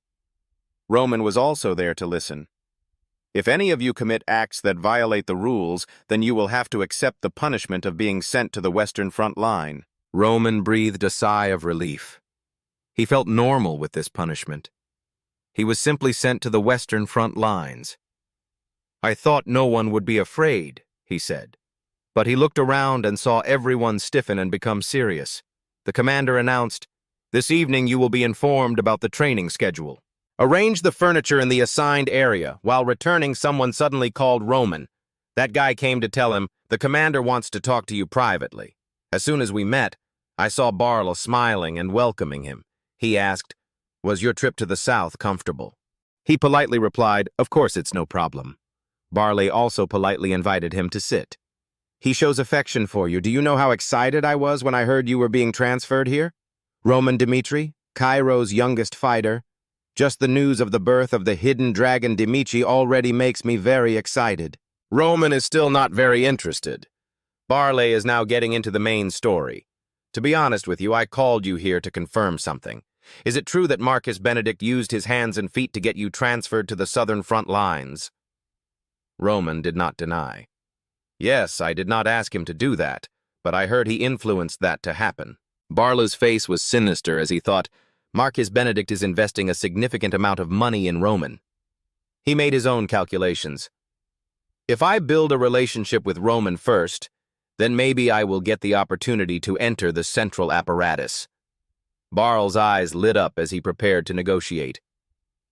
Roman was also there to listen. If any of you commit acts that violate the rules, then you will have to accept the punishment of being sent to the Western Front line. Roman breathed a sigh of relief. He felt normal with this punishment. He was simply sent to the Western Front lines. "I thought no one would be afraid," he said. But he looked around and saw everyone stiffen and become serious. The commander announced, "This evening you will be informed about the training schedule. Arrange the furniture in the assigned area." While returning, someone suddenly called Roman. That guy came to tell him, "The commander wants to talk to you privately." As soon as we met, I saw Barla smiling and welcoming him. He asked, "Was your trip to the south comfortable?" He politely replied, "Of course it's no problem." Barley also politely invited him to sit. "He shows affection for you. Do you know how excited I was when I heard you were being transferred here? Roman Dmitri, Cairo's youngest fighter. Just the news of the birth of the hidden dragon Dmitri already makes me very excited." Roman is still not very interested. Barley is now getting into the main story. "To be honest with you, I called you here to confirm something. Is it true that Marcus Benedict used his hands and feet to get you transferred to the southern front lines?" Roman did not deny. "Yes, I did not ask him to do that, but I heard he influenced that to happen." Barlow's face was sinister as he thought, Marcus Benedict is investing a significant amount of money in Roman. He made his own calculations. "If I build a relationship with Roman first, then maybe I will get the opportunity to enter the central apparatus." Barl's eyes lit up as he prepared to negotiate.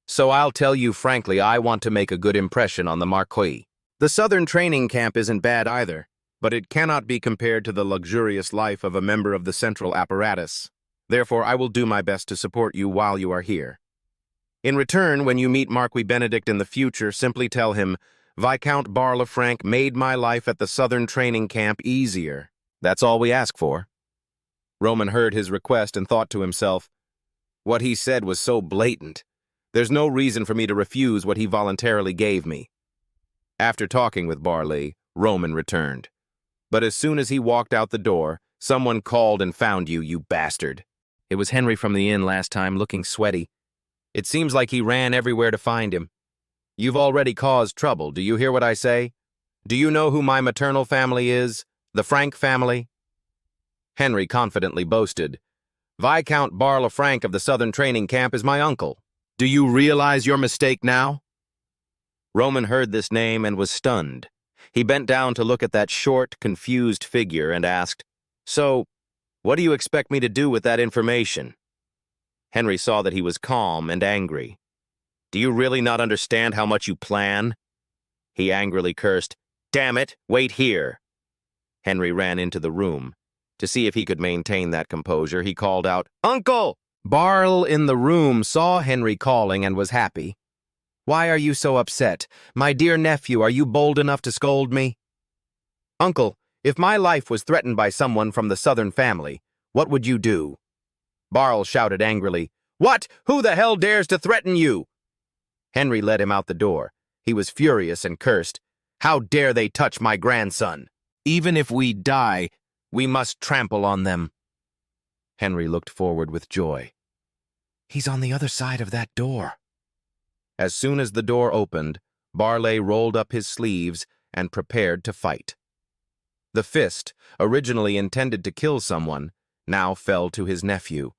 "So I'll tell you frankly, I want to make a good impression on the Marquis. The southern training camp isn't bad either, but it cannot be compared to the luxurious life of a member of the central apparatus. Therefore, I will do my best to support you while you are here. In return, when you meet Marquis Benedict in the future, simply tell him, Viscount Barla Frank made my life at the southern training camp easier. That's all we ask for." Roman heard his request and thought to himself, what he said was so blatant. There's no reason for me to refuse what he voluntarily gave me. After talking with Barley, Roman returned. But as soon as he walked out the door, someone called and found you, you bastard. It was Henry from the inn last time, looking sweaty. It seems like he ran everywhere to find him. You've already caused trouble, do you hear what I say? Do you know who my maternal family is? The Frank family? Henry confidently boasted, Viscount Barla Frank of the Southern Training Camp is my uncle. Do you realize your mistake now? Roman heard this name and was stunned. He bent down to look at that short, confused figure and asked, So, what do you expect me to do with that information? Henry saw that he was calm and angry. Do you really not understand how much you plan? He angrily cursed, Damn it, wait here. Henry ran into the room. To see if he could maintain that composure, he called out, Uncle! Barl in the room saw Henry calling and was happy. Why are you so upset? My dear nephew, are you bold enough to scold me? Uncle, if my life was threatened by someone from the Southern family, what would you do? Barl shouted angrily, What? Who the hell dares to threaten you? Henry led him out the door. He was furious and cursed. How dare they touch my grandson? Even if we die, we must trample on them. Henry looked forward with joy. He's on the other side of that door. As soon as the door opened, Barley rolled up his sleeves and prepared to fight. The fist, originally intended to kill someone, now fell to his nephew.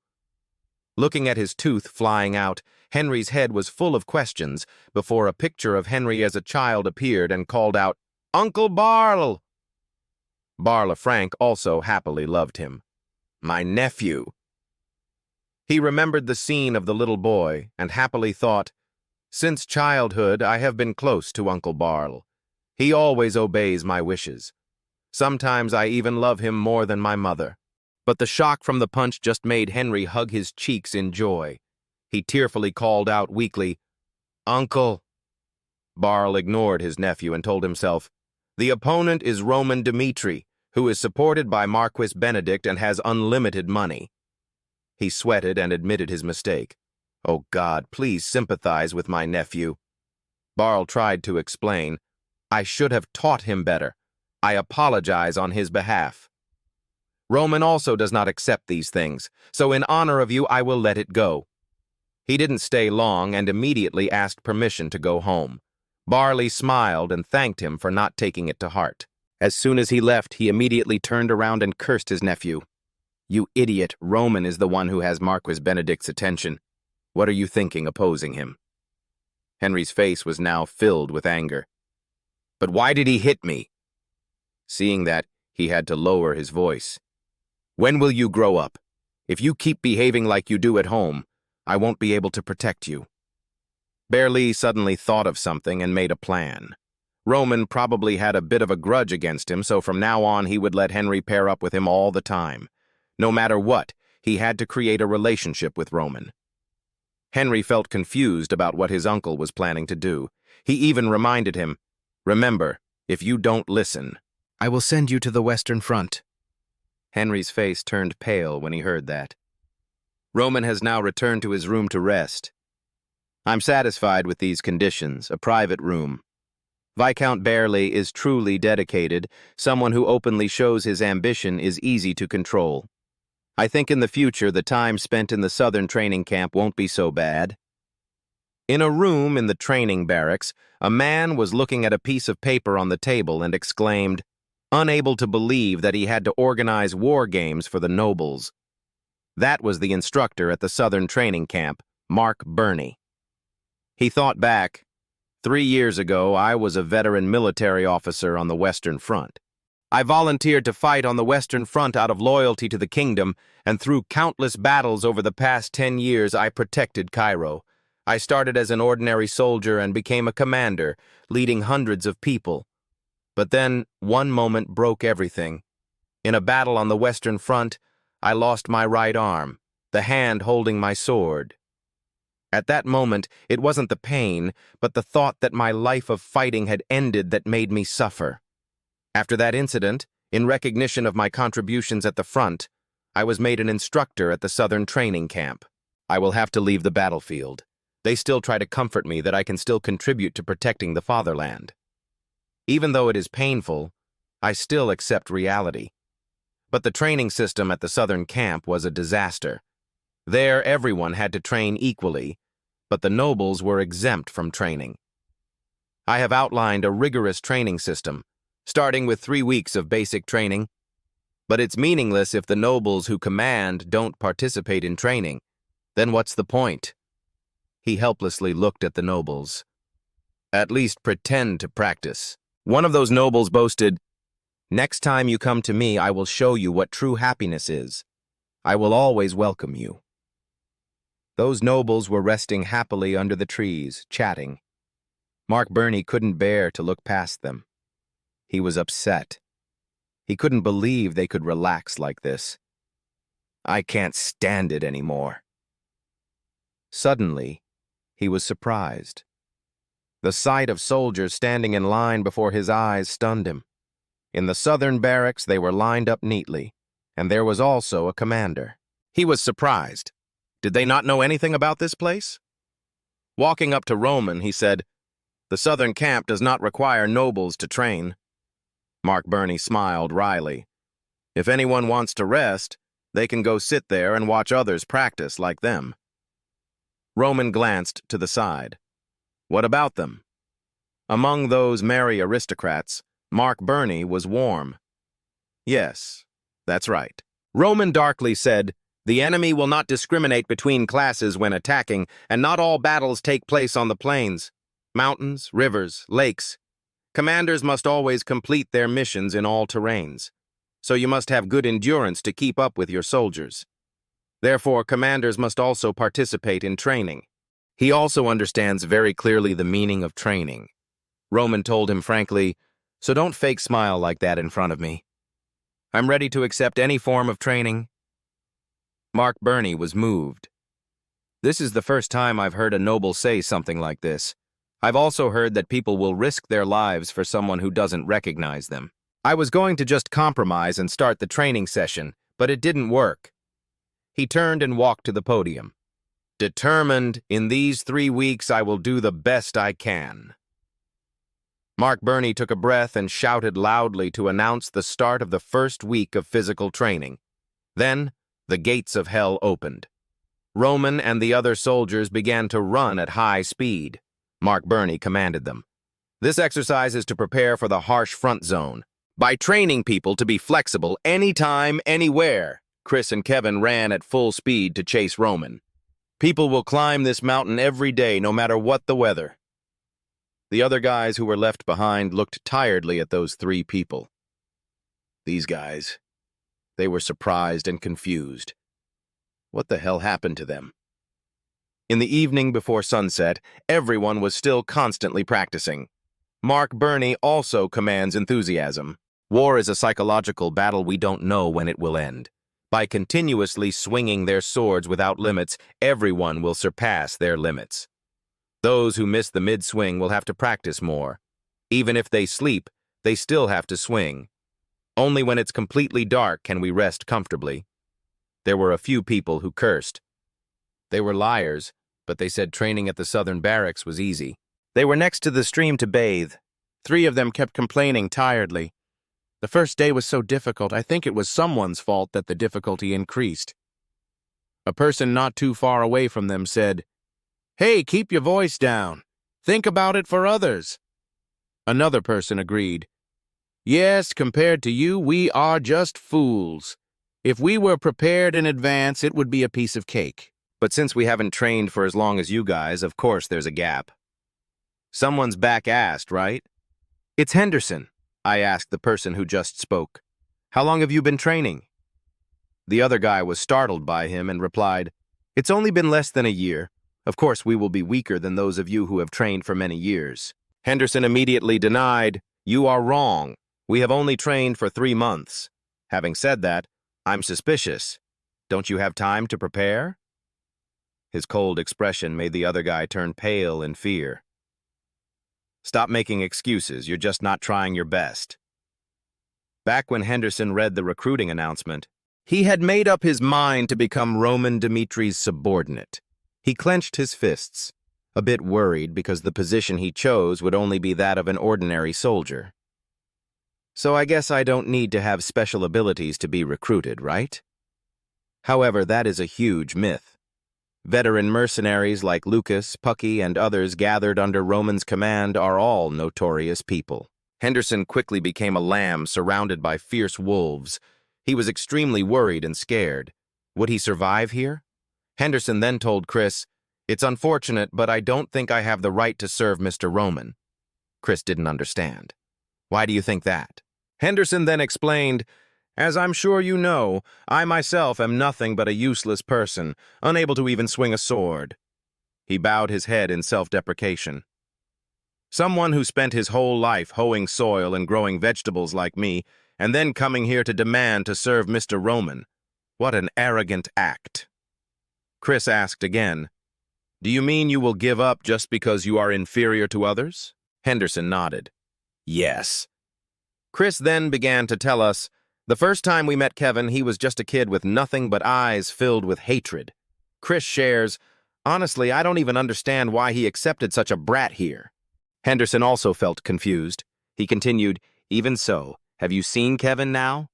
Looking at his tooth flying out, Henry's head was full of questions before a picture of Henry as a child appeared and called out, "Uncle Barl!" Barla Frank also happily loved him. My nephew. He remembered the scene of the little boy and happily thought, since childhood I have been close to Uncle Barl. He always obeys my wishes. Sometimes I even love him more than my mother. But the shock from the punch just made Henry hug his cheeks in joy. He tearfully called out weakly, "Uncle." Barl ignored his nephew and told himself, the opponent is Roman Dmitri, who is supported by Marquis Benedict and has unlimited money. He sweated and admitted his mistake. Oh God, please sympathize with my nephew. Barl tried to explain, I should have taught him better. I apologize on his behalf. Roman also does not accept these things, so in honor of you I will let it go. He didn't stay long and immediately asked permission to go home. Barley smiled and thanked him for not taking it to heart. As soon as he left, he immediately turned around and cursed his nephew. You idiot, Roman is the one who has Marquis Benedict's attention. What are you thinking opposing him? Henry's face was now filled with anger. But why did he hit me? Seeing that, he had to lower his voice. When will you grow up? If you keep behaving like you do at home, I won't be able to protect you. Barley suddenly thought of something and made a plan. Roman probably had a bit of a grudge against him, so from now on he would let Henry pair up with him all the time. No matter what, he had to create a relationship with Roman. Henry felt confused about what his uncle was planning to do. He even reminded him, remember, if you don't listen, I will send you to the Western Front. Henry's face turned pale when he heard that. Roman has now returned to his room to rest. I'm satisfied with these conditions, a private room. Viscount Barley is truly dedicated. Someone who openly shows his ambition is easy to control. I think in the future the time spent in the southern training camp won't be so bad. In a room in the training barracks, a man was looking at a piece of paper on the table and exclaimed, unable to believe that he had to organize war games for the nobles. That was the instructor at the southern training camp, Mark Burney. He thought back. 3 years ago, I was a veteran military officer on the Western Front. I volunteered to fight on the Western Front out of loyalty to the kingdom, and through countless battles over the past 10 years, I protected Cairo. I started as an ordinary soldier and became a commander, leading hundreds of people. But then, one moment broke everything. In a battle on the Western Front, I lost my right arm, the hand holding my sword. At that moment, it wasn't the pain, but the thought that my life of fighting had ended that made me suffer. After that incident, in recognition of my contributions at the front, I was made an instructor at the Southern Training Camp. I will have to leave the battlefield. They still try to comfort me that I can still contribute to protecting the fatherland. Even though it is painful, I still accept reality. But the training system at the Southern Camp was a disaster. There, everyone had to train equally, but the nobles were exempt from training. I have outlined a rigorous training system, starting with 3 weeks of basic training, but it's meaningless if the nobles who command don't participate in training. Then what's the point? He helplessly looked at the nobles. At least pretend to practice. One of those nobles boasted, next time you come to me, I will show you what true happiness is. I will always welcome you. Those nobles were resting happily under the trees, chatting. Mark Burney couldn't bear to look past them. He was upset. He couldn't believe they could relax like this. I can't stand it anymore. Suddenly, he was surprised. The sight of soldiers standing in line before his eyes stunned him. In the southern barracks, they were lined up neatly, and there was also a commander. He was surprised. Did they not know anything about this place? Walking up to Roman, he said, The southern camp does not require nobles to train. Mark Burney smiled wryly. If anyone wants to rest, they can go sit there and watch others practice like them. Roman glanced to the side. What about them? Among those merry aristocrats, Mark Burney was warm. Yes, that's right. Roman darkly said, "The enemy will not discriminate between classes when attacking, and not all battles take place on the plains. Mountains, rivers, lakes. Commanders must always complete their missions in all terrains. So you must have good endurance to keep up with your soldiers. Therefore, commanders must also participate in training." He also understands very clearly the meaning of training. Roman told him frankly, "So don't fake smile like that in front of me. I'm ready to accept any form of training." Mark Burney was moved. This is the first time I've heard a noble say something like this. I've also heard that people will risk their lives for someone who doesn't recognize them. I was going to just compromise and start the training session, but it didn't work. He turned and walked to the podium. Determined, in these 3 weeks I will do the best I can. Mark Burney took a breath and shouted loudly to announce the start of the first week of physical training. Then, the gates of hell opened. Roman and the other soldiers began to run at high speed. Mark Burney commanded them. This exercise is to prepare for the harsh front zone. By training people to be flexible anytime, anywhere, Chris and Kevin ran at full speed to chase Roman. People will climb this mountain every day, no matter what the weather. The other guys who were left behind looked tiredly at those 3 people. These guys, they were surprised and confused. What the hell happened to them? In the evening before sunset, everyone was still constantly practicing. Mark Burney also commands enthusiasm. War is a psychological battle we don't know when it will end. By continuously swinging their swords without limits, everyone will surpass their limits. Those who miss the mid-swing will have to practice more. Even if they sleep, they still have to swing. Only when it's completely dark can we rest comfortably. There were a few people who cursed. They were liars, but they said training at the southern barracks was easy. They were next to the stream to bathe. 3 of them kept complaining tiredly. The first day was so difficult, I think it was someone's fault that the difficulty increased. A person not too far away from them said, "Hey, keep your voice down. Think about it for others." Another person agreed, "Yes, compared to you, we are just fools. If we were prepared in advance, it would be a piece of cake. But since we haven't trained for as long as you guys, of course there's a gap." Someone's back-assed, right? "It's Henderson," I asked the person who just spoke. "How long have you been training?" The other guy was startled by him and replied, "It's only been less than a year. Of course, we will be weaker than those of you who have trained for many years." Henderson immediately denied, "You are wrong. We have only trained for 3 months. Having said that, I'm suspicious. Don't you have time to prepare?" His cold expression made the other guy turn pale in fear. "Stop making excuses. You're just not trying your best." Back when Henderson read the recruiting announcement, he had made up his mind to become Roman Dmitri's subordinate. He clenched his fists, a bit worried because the position he chose would only be that of an ordinary soldier. So I guess I don't need to have special abilities to be recruited, right? However, that is a huge myth. Veteran mercenaries like Lucas, Pucky, and others gathered under Roman's command are all notorious people. Henderson quickly became a lamb surrounded by fierce wolves. He was extremely worried and scared. Would he survive here? Henderson then told Chris, "It's unfortunate, but I don't think I have the right to serve Mr. Roman." Chris didn't understand. "Why do you think that?" Henderson then explained, "As I'm sure you know, I myself am nothing but a useless person, unable to even swing a sword." He bowed his head in self-deprecation. "Someone who spent his whole life hoeing soil and growing vegetables like me, and then coming here to demand to serve Mr. Roman. What an arrogant act." Chris asked again, "Do you mean you will give up just because you are inferior to others?" Henderson nodded. "Yes." Chris then began to tell us, "The first time we met Kevin, he was just a kid with nothing but eyes filled with hatred." Chris shares, "Honestly, I don't even understand why he accepted such a brat here." Henderson also felt confused. He continued, "Even so, have you seen Kevin now?"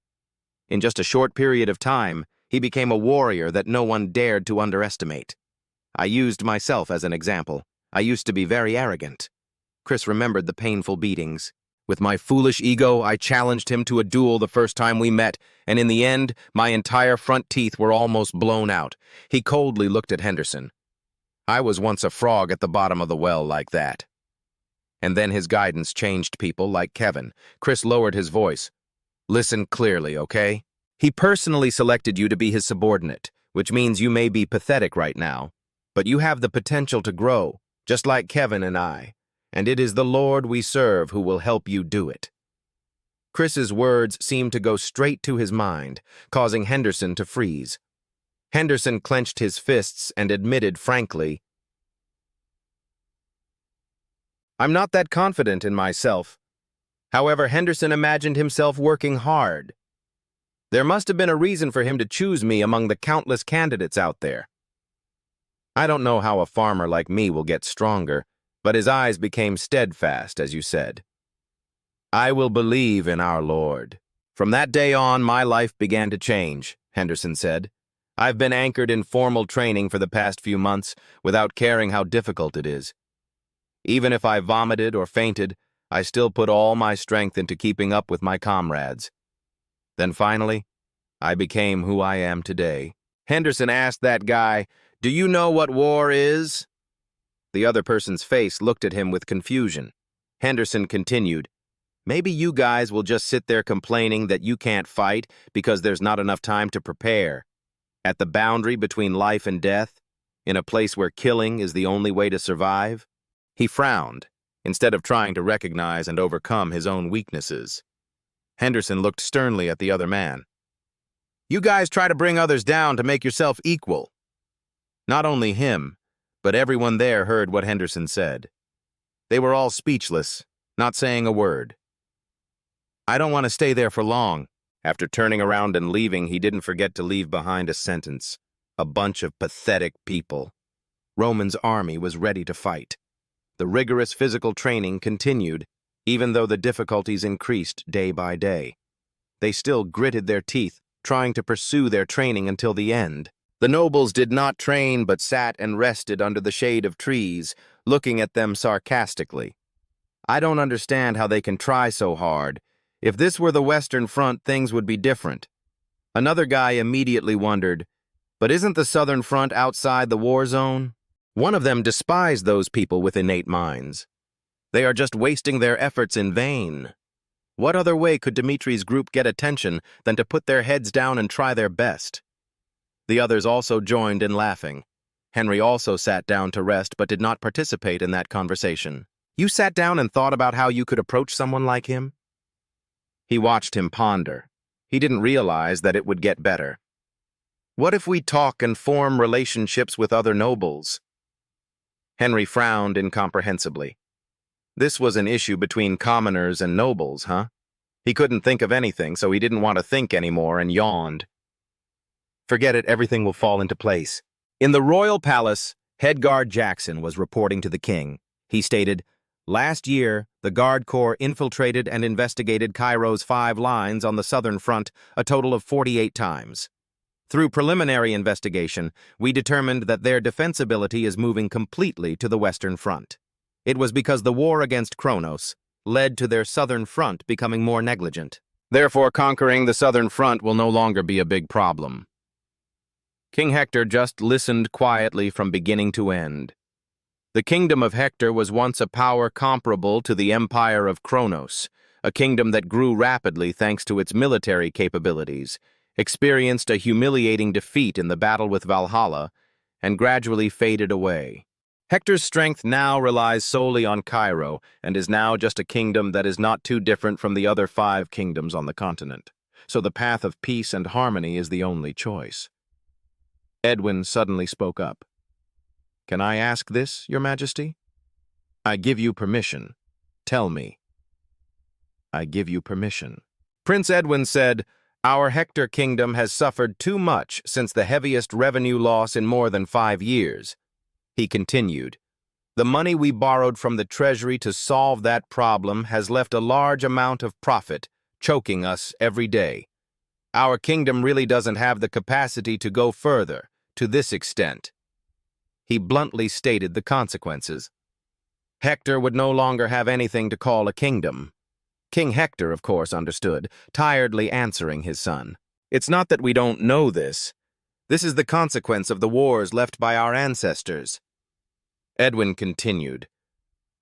In just a short period of time, he became a warrior that no one dared to underestimate. I used myself as an example. I used to be very arrogant. Chris remembered the painful beatings. With my foolish ego, I challenged him to a duel the first time we met, and in the end, my entire front teeth were almost blown out. He coldly looked at Henderson. I was once a frog at the bottom of the well like that. And then his guidance changed people like Kevin. Chris lowered his voice. Listen clearly, okay? He personally selected you to be his subordinate, which means you may be pathetic right now, but you have the potential to grow, just like Kevin and I. And it is the Lord we serve who will help you do it. Chris's words seemed to go straight to his mind, causing Henderson to freeze. Henderson clenched his fists and admitted frankly, "I'm not that confident in myself." However, Henderson imagined himself working hard. There must have been a reason for him to choose me among the countless candidates out there. I don't know how a farmer like me will get stronger, but his eyes became steadfast as you said. I will believe in our Lord. From that day on, my life began to change, Henderson said. I've been anchored in formal training for the past few months without caring how difficult it is. Even if I vomited or fainted, I still put all my strength into keeping up with my comrades. Then finally, I became who I am today. Henderson asked that guy, "Do you know what war is?" The other person's face looked at him with confusion. Henderson continued, "Maybe you guys will just sit there complaining that you can't fight because there's not enough time to prepare. At the boundary between life and death, in a place where killing is the only way to survive." He frowned, instead of trying to recognize and overcome his own weaknesses. Henderson looked sternly at the other man. "You guys try to bring others down to make yourself equal." Not only him, but everyone there heard what Henderson said. They were all speechless, not saying a word. "I don't want to stay there for long." After turning around and leaving, he didn't forget to leave behind a sentence. A bunch of pathetic people. Roman's army was ready to fight. The rigorous physical training continued, even though the difficulties increased day by day. They still gritted their teeth, trying to pursue their training until the end. The nobles did not train but sat and rested under the shade of trees, looking at them sarcastically. I don't understand how they can try so hard. If this were the Western Front, things would be different. Another guy immediately wondered, but isn't the Southern Front outside the war zone? One of them despised those people with innate minds. They are just wasting their efforts in vain. What other way could Dmitri's group get attention than to put their heads down and try their best? The others also joined in laughing. Henry also sat down to rest but did not participate in that conversation. You sat down and thought about how you could approach someone like him? He watched him ponder. He didn't realize that it would get better. What if we talk and form relationships with other nobles? Henry frowned incomprehensibly. This was an issue between commoners and nobles, huh? He couldn't think of anything, so he didn't want to think anymore and yawned. Forget it, everything will fall into place. In the royal palace, Head Guard Jackson was reporting to the king. He stated, last year, the Guard Corps infiltrated and investigated Cairo's 5 lines on the southern front a total of 48 times. Through preliminary investigation, we determined that their defensibility is moving completely to the western front. It was because the war against Kronos led to their southern front becoming more negligent. Therefore, conquering the southern front will no longer be a big problem. King Hector just listened quietly from beginning to end. The kingdom of Hector was once a power comparable to the empire of Kronos, a kingdom that grew rapidly thanks to its military capabilities, experienced a humiliating defeat in the battle with Valhalla, and gradually faded away. Hector's strength now relies solely on Cairo and is now just a kingdom that is not too different from the other 5 kingdoms on the continent. So the path of peace and harmony is the only choice. Edwin suddenly spoke up. Can I ask this, Your Majesty? I give you permission. Tell me. I give you permission. Prince Edwin said, Our Hector kingdom has suffered too much since the heaviest revenue loss in more than 5 years. He continued, The money we borrowed from the treasury to solve that problem has left a large amount of profit, choking us every day. Our kingdom really doesn't have the capacity to go further, to this extent. He bluntly stated the consequences. Hector would no longer have anything to call a kingdom. King Hector, of course, understood, tiredly answering his son. It's not that we don't know this. This is the consequence of the wars left by our ancestors. Edwin continued.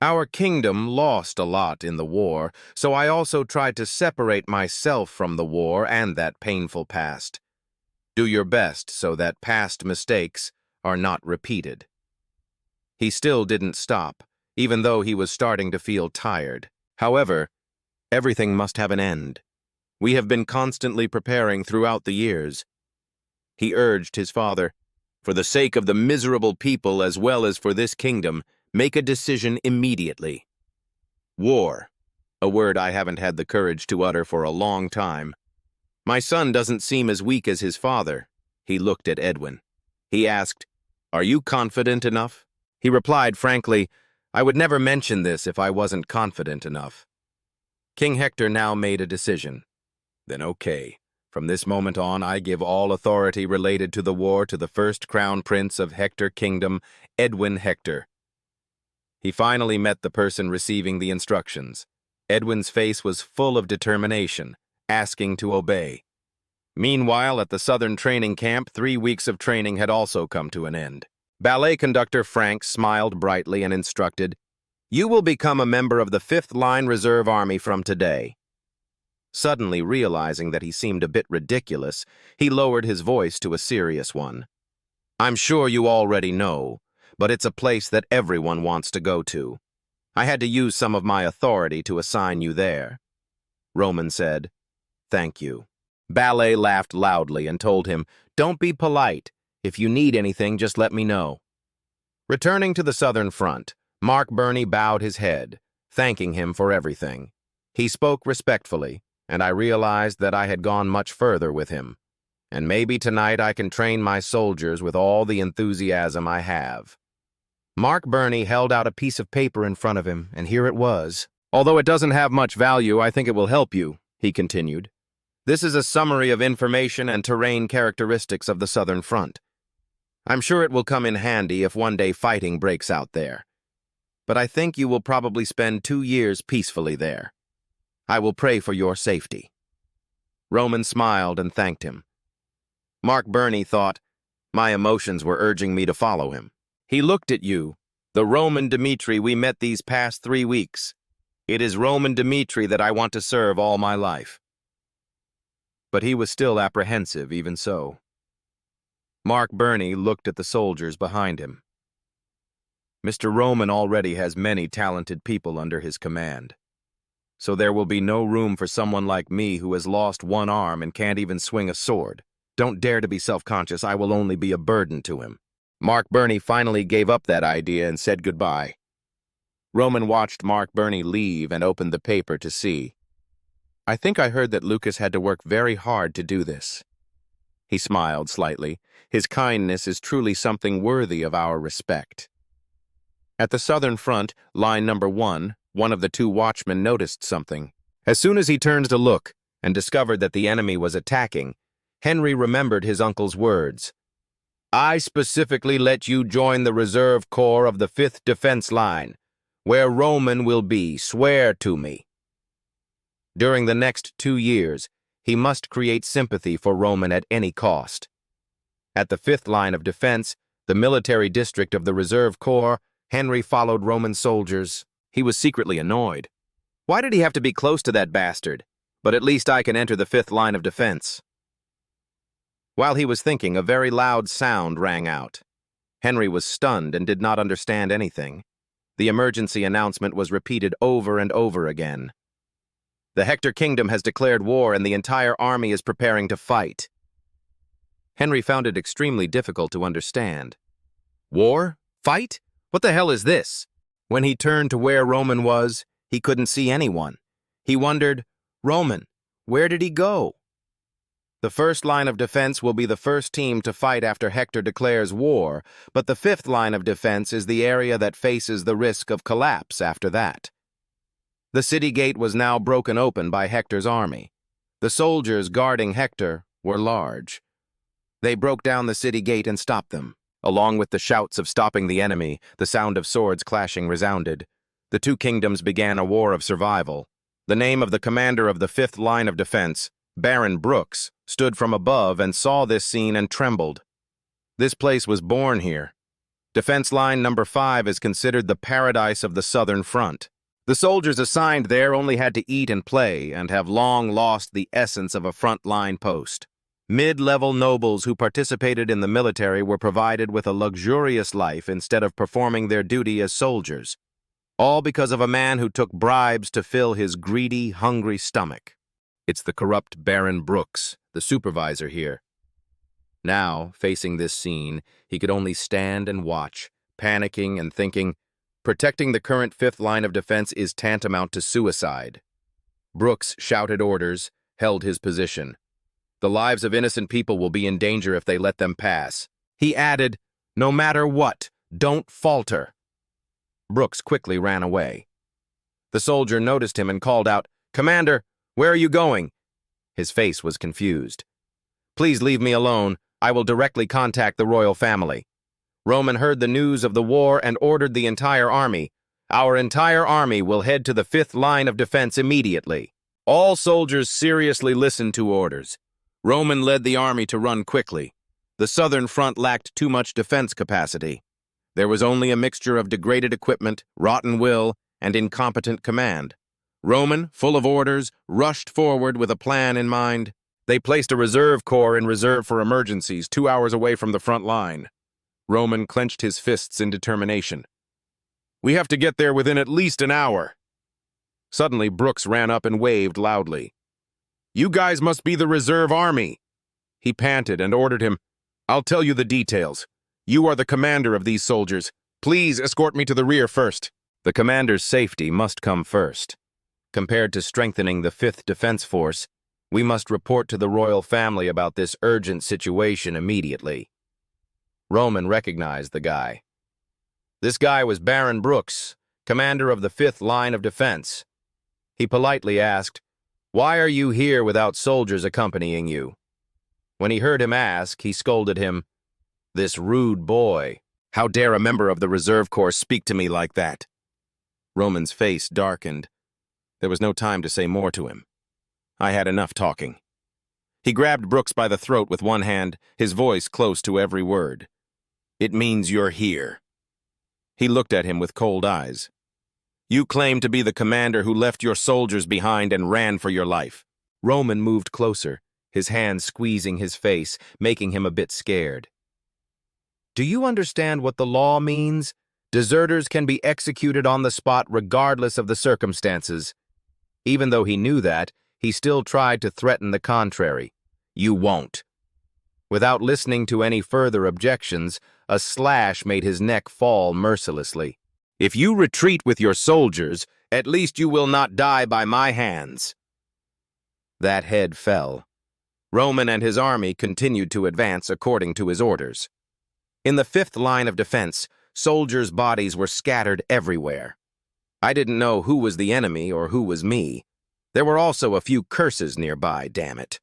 Our kingdom lost a lot in the war, so I also tried to separate myself from the war and that painful past. Do your best so that past mistakes are not repeated. He still didn't stop, even though he was starting to feel tired. However, everything must have an end. We have been constantly preparing throughout the years. He urged his father, for the sake of the miserable people as well as for this kingdom, make a decision immediately. War, a word I haven't had the courage to utter for a long time. My son doesn't seem as weak as his father. He looked at Edwin. He asked, Are you confident enough? He replied frankly, I would never mention this if I wasn't confident enough. King Hector now made a decision. Then okay. From this moment on, I give all authority related to the war to the first crown prince of Hector Kingdom, Edwin Hector. He finally met the person receiving the instructions. Edwin's face was full of determination, asking to obey. Meanwhile, at the Southern training camp, 3 weeks of training had also come to an end. Ballet conductor Frank smiled brightly and instructed, You will become a member of the 5th Line Reserve Army from today. Suddenly realizing that he seemed a bit ridiculous, he lowered his voice to a serious one. I'm sure you already know, but it's a place that everyone wants to go to. I had to use some of my authority to assign you there. Roman said, Thank you. Ballet laughed loudly and told him, Don't be polite. If you need anything, just let me know. Returning to the Southern Front, Mark Burney bowed his head, thanking him for everything. He spoke respectfully, and I realized that I had gone much further with him. And maybe tonight I can train my soldiers with all the enthusiasm I have. Mark Burney held out a piece of paper in front of him, and here it was. Although it doesn't have much value, I think it will help you, he continued. This is a summary of information and terrain characteristics of the Southern Front. I'm sure it will come in handy if one day fighting breaks out there. But I think you will probably spend 2 years peacefully there. I will pray for your safety. Roman smiled and thanked him. Mark Burney thought, my emotions were urging me to follow him. He looked at you, the Roman Dmitri we met these past 3 weeks. It is Roman Dmitri that I want to serve all my life. But he was still apprehensive even so. Mark Burney looked at the soldiers behind him. Mr. Roman already has many talented people under his command. So there will be no room for someone like me who has lost one arm and can't even swing a sword. Don't dare to be self-conscious, I will only be a burden to him. Mark Burney finally gave up that idea and said goodbye. Roman watched Mark Burney leave and opened the paper to see. I think I heard that Lucas had to work very hard to do this. He smiled slightly. His kindness is truly something worthy of our respect. At the Southern Front, line number 1, one of the 2 watchmen noticed something. As soon as he turned to look and discovered that the enemy was attacking, Henry remembered his uncle's words. I specifically let you join the reserve corps of the 5th defense line, where Roman will be, swear to me. During the next 2 years, he must create sympathy for Roman at any cost. At the 5th line of defense, the military district of the reserve corps, Henry followed Roman soldiers. He was secretly annoyed. Why did he have to be close to that bastard? But at least I can enter the 5th line of defense. While he was thinking, a very loud sound rang out. Henry was stunned and did not understand anything. The emergency announcement was repeated over and over again. The Hector Kingdom has declared war and the entire army is preparing to fight. Henry found it extremely difficult to understand. War? Fight? What the hell is this? When he turned to where Roman was, he couldn't see anyone. He wondered, Roman, where did he go? The first line of defense will be the first team to fight after Hector declares war, but the fifth line of defense is the area that faces the risk of collapse after that. The city gate was now broken open by Hector's army. The soldiers guarding Hector were large. They broke down the city gate and stopped them. Along with the shouts of stopping the enemy, the sound of swords clashing resounded. The two kingdoms began a war of survival. The name of the commander of the fifth line of defense, Baron Brooks, stood from above and saw this scene and trembled. This place was born here. Defense line number 5 is considered the paradise of the Southern Front. The soldiers assigned there only had to eat and play and have long lost the essence of a front-line post. Mid-level nobles who participated in the military were provided with a luxurious life instead of performing their duty as soldiers, all because of a man who took bribes to fill his greedy, hungry stomach. It's the corrupt Baron Brooks, the supervisor here. Now, facing this scene, he could only stand and watch, panicking and thinking, protecting the current fifth line of defense is tantamount to suicide. Brooks shouted orders, held his position. The lives of innocent people will be in danger if they let them pass. He added, no matter what, don't falter. Brooks quickly ran away. The soldier noticed him and called out, Commander, where are you going? His face was confused. Please leave me alone. I will directly contact the royal family. Roman heard the news of the war and ordered the entire army. Our entire army will head to the fifth line of defense immediately. All soldiers seriously listened to orders. Roman led the army to run quickly. The southern front lacked too much defense capacity. There was only a mixture of degraded equipment, rotten will, and incompetent command. Roman, full of orders, rushed forward with a plan in mind. They placed a reserve corps in reserve for emergencies 2 hours away from the front line. Roman clenched his fists in determination. We have to get there within at least an hour. Suddenly, Brooks ran up and waved loudly. You guys must be the reserve army. He panted and ordered him, I'll tell you the details. You are the commander of these soldiers. Please escort me to the rear first. The commander's safety must come first. Compared to strengthening the 5th Defense Force, we must report to the royal family about this urgent situation immediately. Roman recognized the guy. This guy was Baron Brooks, commander of the 5th line of defense. He politely asked, Why are you here without soldiers accompanying you? When he heard him ask, he scolded him, This rude boy, how dare a member of the reserve corps speak to me like that? Roman's face darkened. There was no time to say more to him. I had enough talking. He grabbed Brooks by the throat with one hand, his voice close to every word. It means you're here. He looked at him with cold eyes. You claim to be the commander who left your soldiers behind and ran for your life. Roman moved closer, his hand squeezing his face, making him a bit scared. Do you understand what the law means? Deserters can be executed on the spot regardless of the circumstances. Even though he knew that, he still tried to threaten the contrary. You won't. Without listening to any further objections, a slash made his neck fall mercilessly. If you retreat with your soldiers, at least you will not die by my hands. That head fell. Roman and his army continued to advance according to his orders. In the 5th line of defense, soldiers' bodies were scattered everywhere. I didn't know who was the enemy or who was me. There were also a few curses nearby, damn it.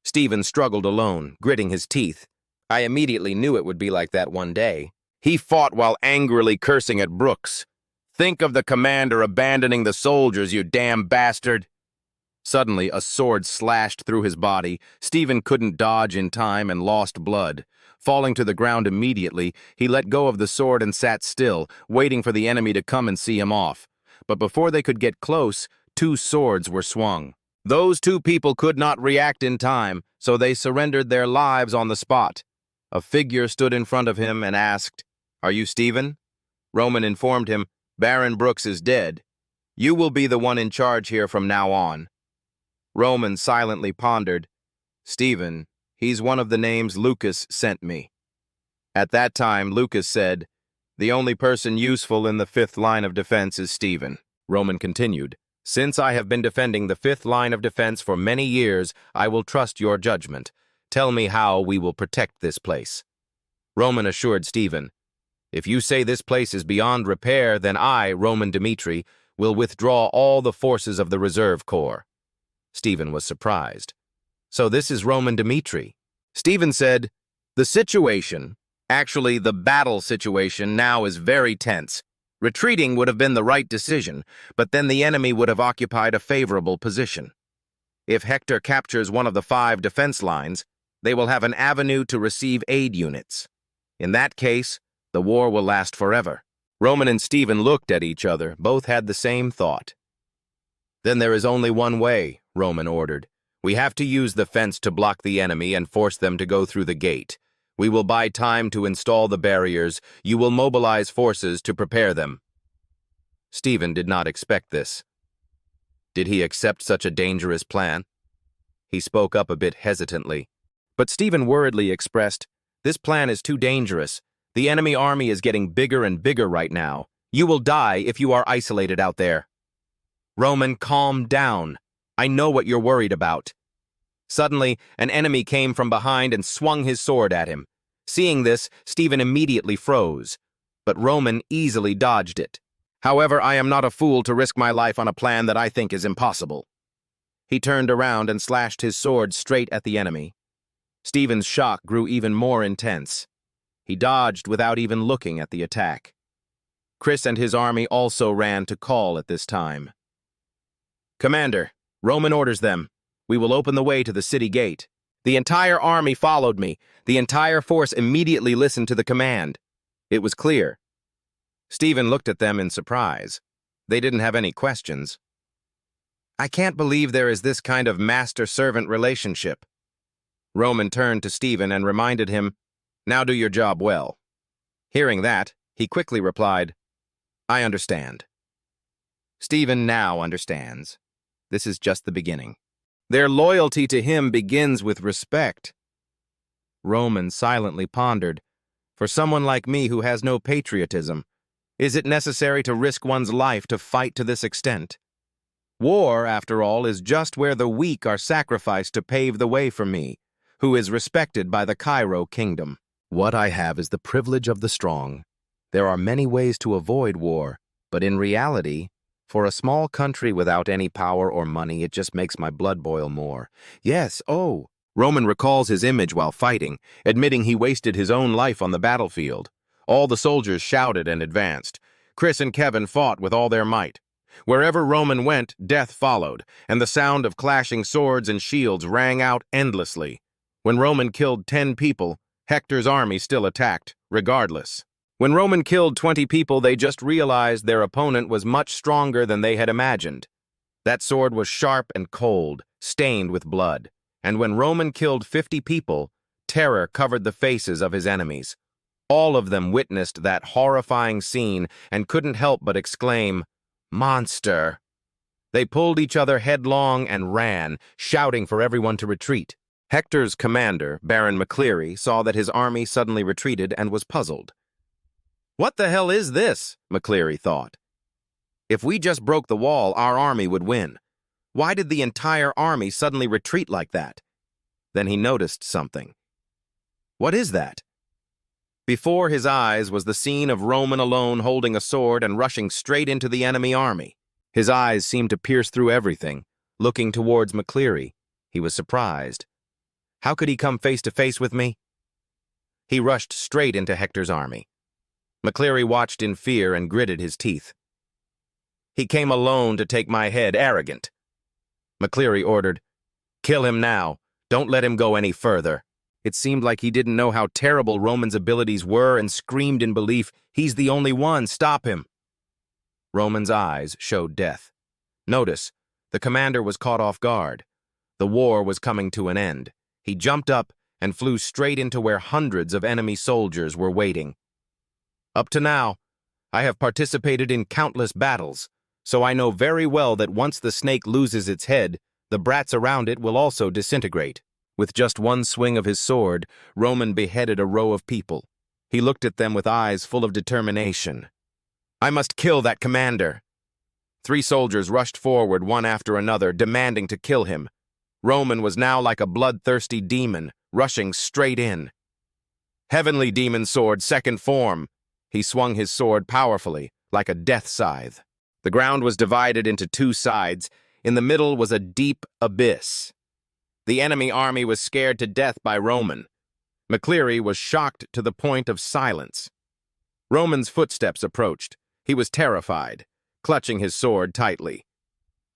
Stephen struggled alone, gritting his teeth. I immediately knew it would be like that one day. He fought while angrily cursing at Brooks. Think of the commander abandoning the soldiers, you damn bastard! Suddenly, a sword slashed through his body. Stephen couldn't dodge in time and lost blood. Falling to the ground immediately, he let go of the sword and sat still, waiting for the enemy to come and see him off. But before they could get close, 2 swords were swung. Those 2 people could not react in time, so they surrendered their lives on the spot. A figure stood in front of him and asked, Are you Stephen? Roman informed him, Baron Brooks is dead. You will be the one in charge here from now on. Roman silently pondered, Stephen, he's one of the names Lucas sent me. At that time, Lucas said, The only person useful in the 5th line of defense is Stephen. Roman continued, Since I have been defending the fifth line of defense for many years, I will trust your judgment. Tell me how we will protect this place." Roman assured Stephen, "If you say this place is beyond repair, then I, Roman Dmitri, will withdraw all the forces of the Reserve Corps." Stephen was surprised. "So this is Roman Dmitri?" Stephen said, "The situation, actually the battle situation, now is very tense. Retreating would have been the right decision, but then the enemy would have occupied a favorable position. If Hector captures one of the 5 defense lines, they will have an avenue to receive aid units. In that case, the war will last forever." Roman and Stephen looked at each other. Both had the same thought. "Then there is only one way," Roman ordered. "We have to use the fence to block the enemy and force them to go through the gate. We will buy time to install the barriers. You will mobilize forces to prepare them." Stephen did not expect this. Did he accept such a dangerous plan? He spoke up a bit hesitantly. But Stephen worriedly expressed, "This plan is too dangerous. The enemy army is getting bigger and bigger right now. You will die if you are isolated out there." "Roman, calm down. I know what you're worried about." Suddenly, an enemy came from behind and swung his sword at him. Seeing this, Stephen immediately froze, but Roman easily dodged it. "However, I am not a fool to risk my life on a plan that I think is impossible." He turned around and slashed his sword straight at the enemy. Stephen's shock grew even more intense. He dodged without even looking at the attack. Chris and his army also ran to call at this time. "Commander, Roman orders them. We will open the way to the city gate." The entire army followed me. The entire force immediately listened to the command. It was clear. Stephen looked at them in surprise. They didn't have any questions. "I can't believe there is this kind of master-servant relationship." Roman turned to Stephen and reminded him, "Now do your job well." Hearing that, he quickly replied, "I understand." Stephen now understands. This is just the beginning. Their loyalty to him begins with respect. Roman silently pondered, "For someone like me who has no patriotism, is it necessary to risk one's life to fight to this extent? War, after all, is just where the weak are sacrificed to pave the way for me, who is respected by the Cairo kingdom. What I have is the privilege of the strong. There are many ways to avoid war, but in reality, for a small country without any power or money, it just makes my blood boil more. Yes, oh." Roman recalls his image while fighting, admitting he wasted his own life on the battlefield. All the soldiers shouted and advanced. Chris and Kevin fought with all their might. Wherever Roman went, death followed, and the sound of clashing swords and shields rang out endlessly. When Roman killed 10 people, Hector's army still attacked, regardless. When Roman killed 20 people, they just realized their opponent was much stronger than they had imagined. That sword was sharp and cold, stained with blood. And when Roman killed 50 people, terror covered the faces of his enemies. All of them witnessed that horrifying scene and couldn't help but exclaim, "Monster!" They pulled each other headlong and ran, shouting for everyone to retreat. Hector's commander, Baron McCleary, saw that his army suddenly retreated and was puzzled. "What the hell is this?" McCleary thought. "If we just broke the wall, our army would win. Why did the entire army suddenly retreat like that?" Then he noticed something. "What is that?" Before his eyes was the scene of Roman alone holding a sword and rushing straight into the enemy army. His eyes seemed to pierce through everything, looking towards McCleary. He was surprised. How could he come face to face with me? He rushed straight into Hector's army. McCleary watched in fear and gritted his teeth. "He came alone to take my head, arrogant." McCleary ordered, "Kill him now. Don't let him go any further." It seemed like he didn't know how terrible Roman's abilities were and screamed in belief, "He's the only one, stop him." Roman's eyes showed death. Notice, the commander was caught off guard. The war was coming to an end. He jumped up and flew straight into where hundreds of enemy soldiers were waiting. "Up to now, I have participated in countless battles, so I know very well that once the snake loses its head, the brats around it will also disintegrate." With just one swing of his sword, Roman beheaded a row of people. He looked at them with eyes full of determination. "I must kill that commander." 3 soldiers rushed forward one after another, demanding to kill him. Roman was now like a bloodthirsty demon, rushing straight in. Heavenly demon sword, second form. He swung his sword powerfully, like a death scythe. The ground was divided into 2 sides. In the middle was a deep abyss. The enemy army was scared to death by Roman. McCleary was shocked to the point of silence. Roman's footsteps approached. He was terrified, clutching his sword tightly.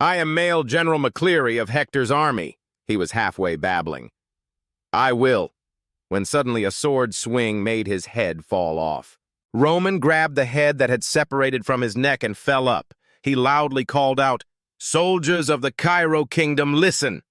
"I am Male General McCleary of Hector's army," he was halfway babbling. "I will," when suddenly a sword swing made his head fall off. Roman grabbed the head that had separated from his neck and fell up. He loudly called out, "Soldiers of the Cairo Kingdom, listen!"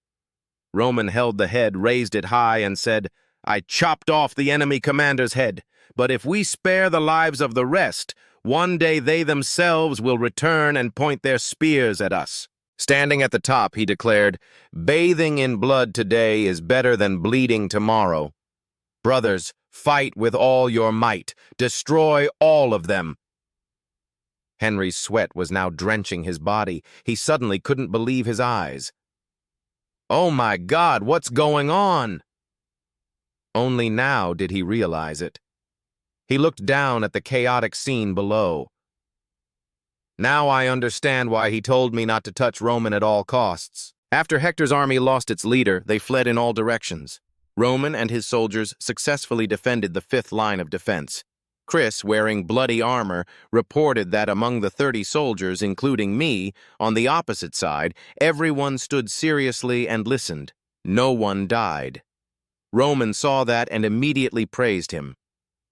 Roman held the head, raised it high, and said, "I chopped off the enemy commander's head, but if we spare the lives of the rest, one day they themselves will return and point their spears at us." Standing at the top, he declared, "Bathing in blood today is better than bleeding tomorrow. Brothers, fight with all your might. Destroy all of them." Henry's sweat was now drenching his body. He suddenly couldn't believe his eyes. "Oh my God, what's going on?" Only now did he realize it. He looked down at the chaotic scene below. "Now I understand why he told me not to touch Roman at all costs." After Hector's army lost its leader, they fled in all directions. Roman and his soldiers successfully defended the 5th line of defense. Chris, wearing bloody armor, reported that among the 30 soldiers, including me, on the opposite side, everyone stood seriously and listened. No one died. Roman saw that and immediately praised him.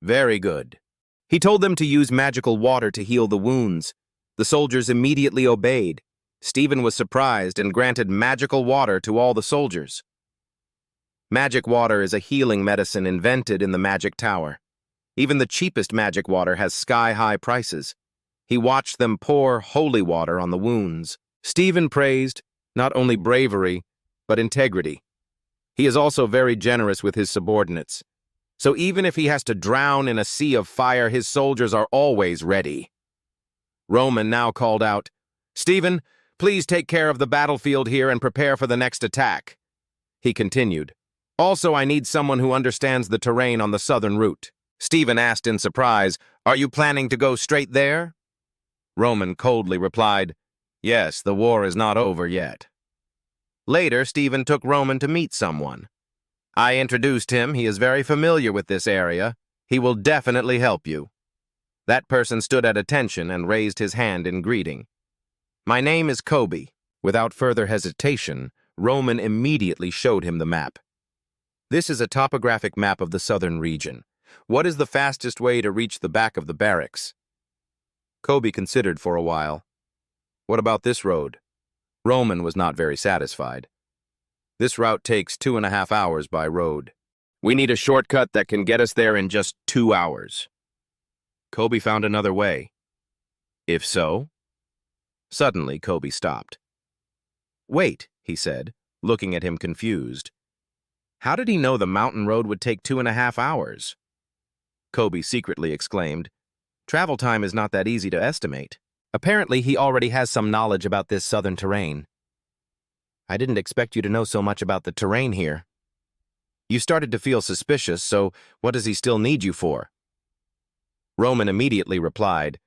Very good. He told them to use magical water to heal the wounds. The soldiers immediately obeyed. Stephen was surprised and granted magical water to all the soldiers. Magic water is a healing medicine invented in the Magic Tower. Even the cheapest magic water has sky-high prices. He watched them pour holy water on the wounds. Stephen praised not only bravery, but integrity. He is also very generous with his subordinates. So even if he has to drown in a sea of fire, his soldiers are always ready. Roman now called out, "Stephen, please take care of the battlefield here and prepare for the next attack." He continued, "Also, I need someone who understands the terrain on the southern route." Stephen asked in surprise, "Are you planning to go straight there?" Roman coldly replied, "Yes, the war is not over yet." Later, Stephen took Roman to meet someone. "I introduced him. He is very familiar with this area. He will definitely help you." That person stood at attention and raised his hand in greeting. "My name is Kobe." Without further hesitation, Roman immediately showed him the map. "This is a topographic map of the southern region. What is the fastest way to reach the back of the barracks?" Kobe considered for a while. "What about this road?" Roman was not very satisfied. "This route takes 2.5 hours by road. We need a shortcut that can get us there in just 2 hours." Kobe found another way. "If so?" Suddenly, Kobe stopped. "Wait," he said, looking at him confused. "How did he know the mountain road would take 2.5 hours? Kobe secretly exclaimed, "Travel time is not that easy to estimate." Apparently, he already has some knowledge about this southern terrain. "I didn't expect you to know so much about the terrain here." "You started to feel suspicious, so what does he still need you for?" Roman immediately replied,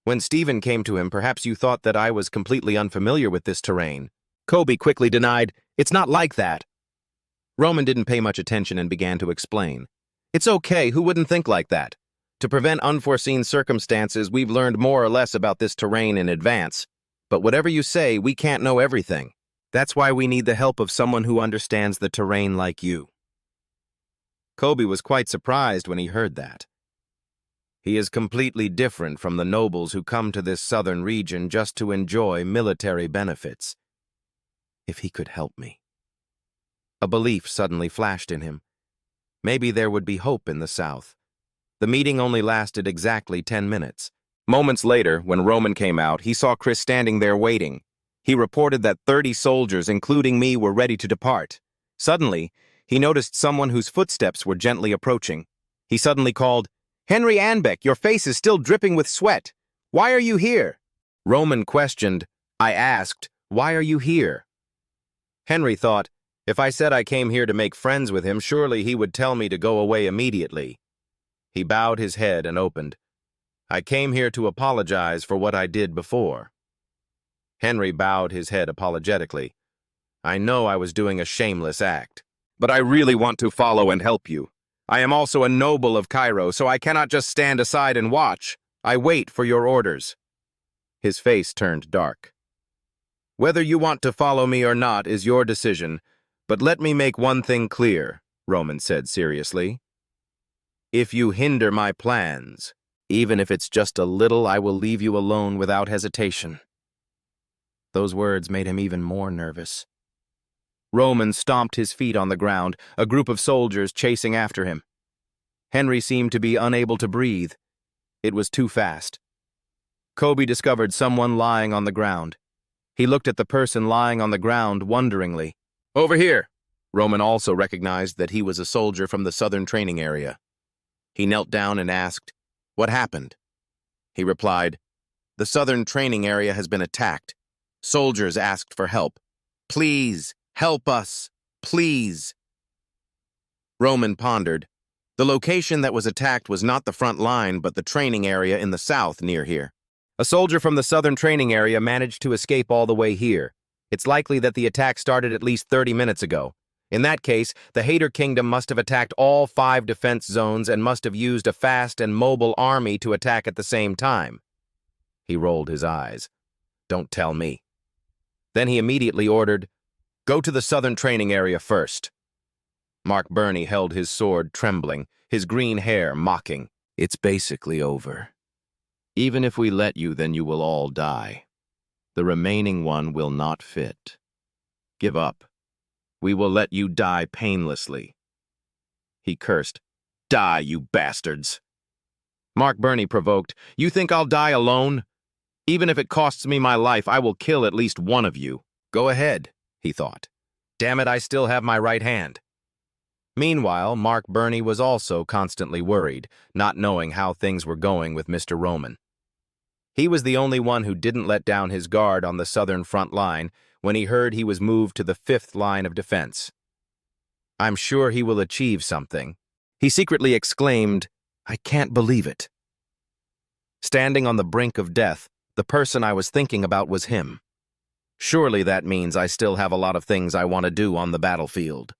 "When Stephen came to him, perhaps you thought that I was completely unfamiliar with this terrain." Kobe quickly denied, "It's not like that." Roman didn't pay much attention and began to explain. "It's okay, who wouldn't think like that? To prevent unforeseen circumstances, we've learned more or less about this terrain in advance. But whatever you say, we can't know everything. That's why we need the help of someone who understands the terrain like you." Kobe was quite surprised when he heard that. He is completely different from the nobles who come to this southern region just to enjoy military benefits. If he could help me. A belief suddenly flashed in him. Maybe there would be hope in the south. The meeting only lasted exactly 10 minutes. Moments later, when Roman came out, he saw Chris standing there waiting. He reported that 30 soldiers, including me, were ready to depart. Suddenly, he noticed someone whose footsteps were gently approaching. He suddenly called, "Henry Anbeck, your face is still dripping with sweat. Why are you here?" Roman questioned, I asked, "Why are you here?" Henry thought, if I said I came here to make friends with him, surely he would tell me to go away immediately. He bowed his head and opened. I came here to apologize for what I did before. Henry bowed his head apologetically. I know I was doing a shameless act, but I really want to follow and help you. I am also a noble of Cairo, so I cannot just stand aside and watch. I wait for your orders. His face turned dark. Whether you want to follow me or not is your decision, but let me make one thing clear, Roman said seriously. If you hinder my plans, even if it's just a little, I will leave you alone without hesitation. Those words made him even more nervous. Roman stomped his feet on the ground, a group of soldiers chasing after him. Henry seemed to be unable to breathe. It was too fast. Kobe discovered someone lying on the ground. He looked at the person lying on the ground wonderingly. Over here! Roman also recognized that he was a soldier from the southern training area. He knelt down and asked, "What happened?" He replied, "The southern training area has been attacked. Soldiers asked for help. Please, help us, please." Roman pondered. The location that was attacked was not the front line, but the training area in the south near here. A soldier from the southern training area managed to escape all the way here. It's likely that the attack started at least 30 minutes ago. In that case, the Hater Kingdom must have attacked all 5 defense zones and must have used a fast and mobile army to attack at the same time. He rolled his eyes. Don't tell me. Then he immediately ordered, "Go to the southern training area first." Mark Burney held his sword trembling, his green hair mocking. It's basically over. Even if we let you, then you will all die. The remaining one will not fit. Give up. We will let you die painlessly. He cursed. Die, you bastards. Mark Burney provoked. You think I'll die alone? Even if it costs me my life, I will kill at least one of you. Go ahead, he thought. Damn it, I still have my right hand. Meanwhile, Mark Burney was also constantly worried, not knowing how things were going with Mr. Roman. He was the only one who didn't let down his guard on the southern front line when he heard he was moved to the 5th line of defense. I'm sure he will achieve something. He secretly exclaimed, I can't believe it. Standing on the brink of death, the person I was thinking about was him. Surely that means I still have a lot of things I want to do on the battlefield.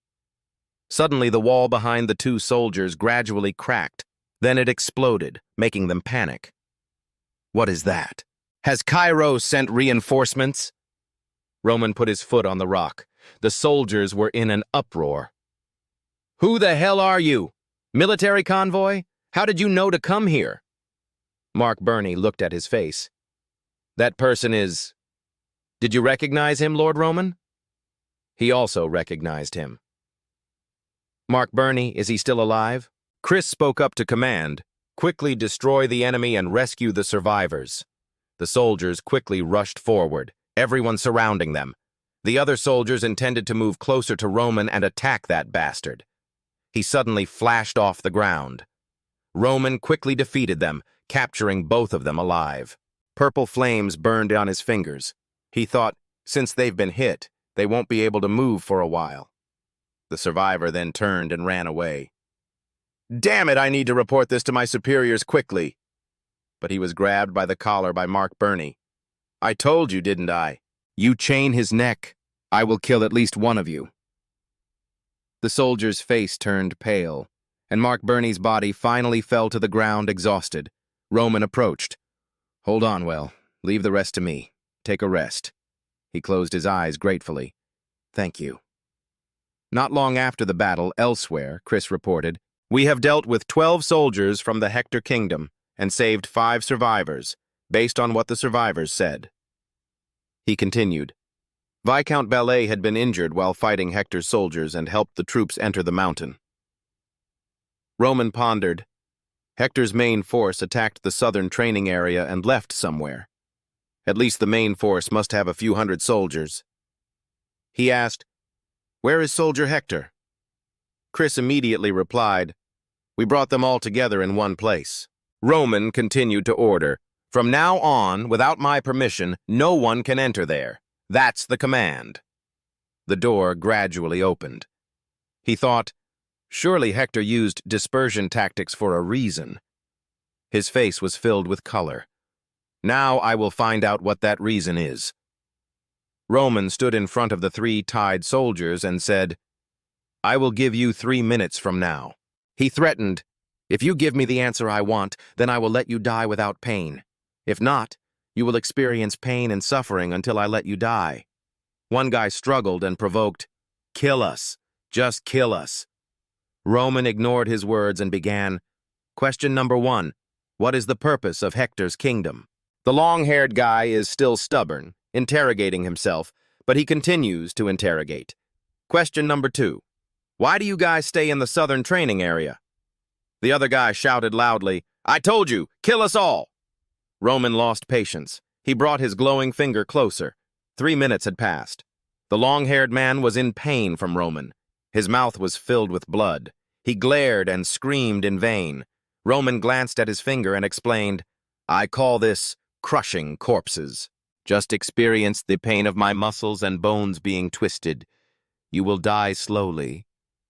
Suddenly, the wall behind the 2 soldiers gradually cracked. Then it exploded, making them panic. What is that? Has Cairo sent reinforcements? Roman put his foot on the rock. The soldiers were in an uproar. Who the hell are you? Military convoy? How did you know to come here? Mark Burney looked at his face. That person is... Did you recognize him, Lord Roman? He also recognized him. Mark Burney, is he still alive? Chris spoke up to command. Quickly destroy the enemy and rescue the survivors. The soldiers quickly rushed forward, everyone surrounding them. The other soldiers intended to move closer to Roman and attack that bastard. He suddenly flashed off the ground. Roman quickly defeated them, capturing both of them alive. Purple flames burned on his fingers. He thought, since they've been hit, they won't be able to move for a while. The survivor then turned and ran away. Damn it, I need to report this to my superiors quickly. But he was grabbed by the collar by Mark Burney. I told you, didn't I? You chain his neck. I will kill at least one of you. The soldier's face turned pale, and Mark Burney's body finally fell to the ground exhausted. Roman approached. Hold on, well, leave the rest to me. Take a rest. He closed his eyes gratefully. Thank you. Not long after the battle, elsewhere, Chris reported, we have dealt with 12 soldiers from the Hector Kingdom and saved 5 survivors, based on what the survivors said. He continued, Viscount Ballet had been injured while fighting Hector's soldiers and helped the troops enter the mountain. Roman pondered. Hector's main force attacked the southern training area and left somewhere. At least the main force must have a few hundred soldiers. He asked, Where is Soldier Hector? Chris immediately replied, We brought them all together in one place. Roman continued to order, From now on, without my permission, no one can enter there. That's the command. The door gradually opened. He thought, surely Hector used dispersion tactics for a reason. His face was filled with color. Now I will find out what that reason is. Roman stood in front of the 3 tied soldiers and said, I will give you 3 minutes from now. He threatened, if you give me the answer I want, then I will let you die without pain. If not, you will experience pain and suffering until I let you die. One guy struggled and provoked, kill us, just kill us. Roman ignored his words and began, question number 1, what is the purpose of Hector's kingdom? The long-haired guy is still stubborn, interrogating himself, but he continues to interrogate. Question number 2, why do you guys stay in the southern training area? The other guy shouted loudly, I told you, kill us all! Roman lost patience. He brought his glowing finger closer. 3 minutes had passed. The long-haired man was in pain from Roman. His mouth was filled with blood. He glared and screamed in vain. Roman glanced at his finger and explained, I call this crushing corpses. Just experience the pain of my muscles and bones being twisted. You will die slowly.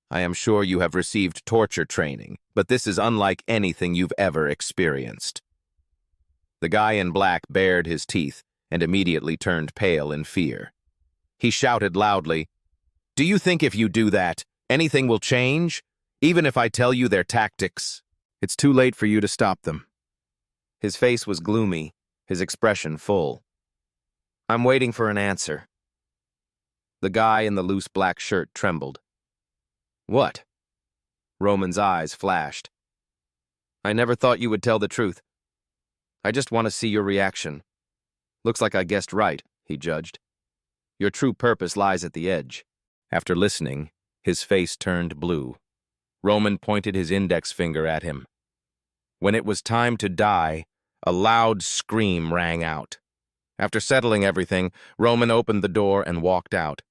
I am sure you have received torture training, but this is unlike anything you've ever experienced. The guy in black bared his teeth and immediately turned pale in fear. He shouted loudly, do you think if you do that, anything will change? Even if I tell you their tactics? It's too late for you to stop them. His face was gloomy, his expression full. I'm waiting for an answer. The guy in the loose black shirt trembled. What? Roman's eyes flashed. I never thought you would tell the truth. I just want to see your reaction. Looks like I guessed right, he judged. Your true purpose lies at the edge. After listening, his face turned blue. Roman pointed his index finger at him. When it was time to die, a loud scream rang out. After settling everything, Roman opened the door and walked out.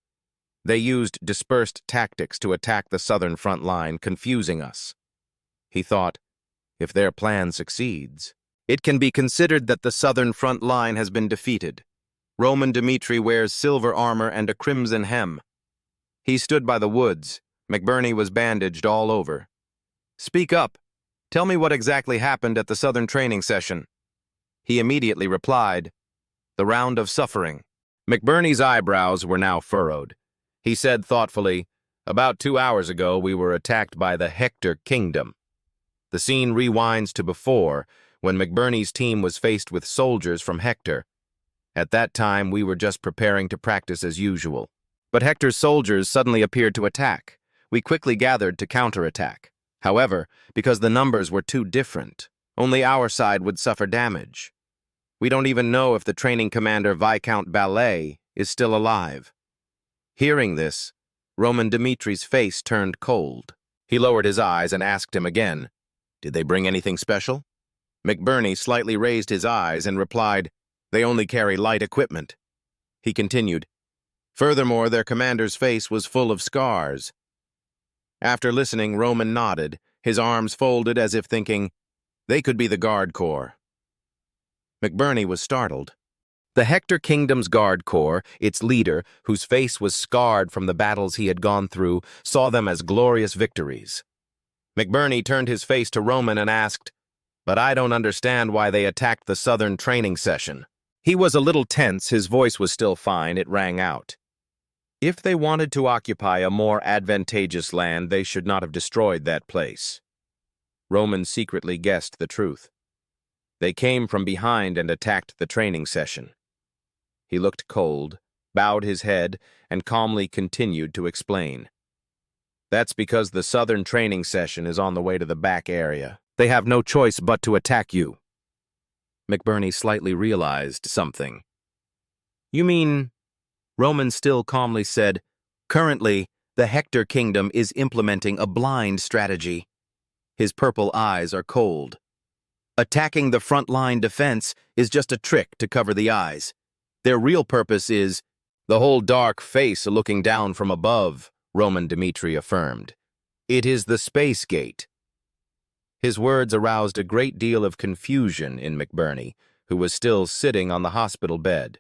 They used dispersed tactics to attack the southern front line, confusing us. He thought, if their plan succeeds, it can be considered that the southern front line has been defeated. Roman Dmitri wears silver armor and a crimson hem. He stood by the woods. McBurney was bandaged all over. Speak up. Tell me what exactly happened at the southern training session. He immediately replied, the round of suffering. McBurney's eyebrows were now furrowed. He said thoughtfully, about 2 hours ago we were attacked by the Hector Kingdom. The scene rewinds to before, when McBurney's team was faced with soldiers from Hector. At that time, we were just preparing to practice as usual. But Hector's soldiers suddenly appeared to attack. We quickly gathered to counterattack. However, because the numbers were too different, only our side would suffer damage. We don't even know if the training commander Viscount Ballet is still alive. Hearing this, Roman Dmitri's face turned cold. He lowered his eyes and asked him again, did they bring anything special? McBurney slightly raised his eyes and replied, they only carry light equipment. He continued, furthermore, their commander's face was full of scars. After listening, Roman nodded, his arms folded as if thinking, they could be the Guard Corps. McBurney was startled. The Hector Kingdom's Guard Corps, its leader, whose face was scarred from the battles he had gone through, saw them as glorious victories. McBurney turned his face to Roman and asked, but I don't understand why they attacked the southern training session. He was a little tense, his voice was still fine, it rang out. If they wanted to occupy a more advantageous land, they should not have destroyed that place. Roman secretly guessed the truth. They came from behind and attacked the training session. He looked cold, bowed his head, and calmly continued to explain. That's because the southern training session is on the way to the back area. They have no choice but to attack you. McBurney slightly realized something. You mean... Roman still calmly said, currently, the Hector Kingdom is implementing a blind strategy. His purple eyes are cold. Attacking the front-line defense is just a trick to cover the eyes. Their real purpose is the whole dark face looking down from above, Roman Dmitri affirmed. It is the space gate. His words aroused a great deal of confusion in McBurney, who was still sitting on the hospital bed.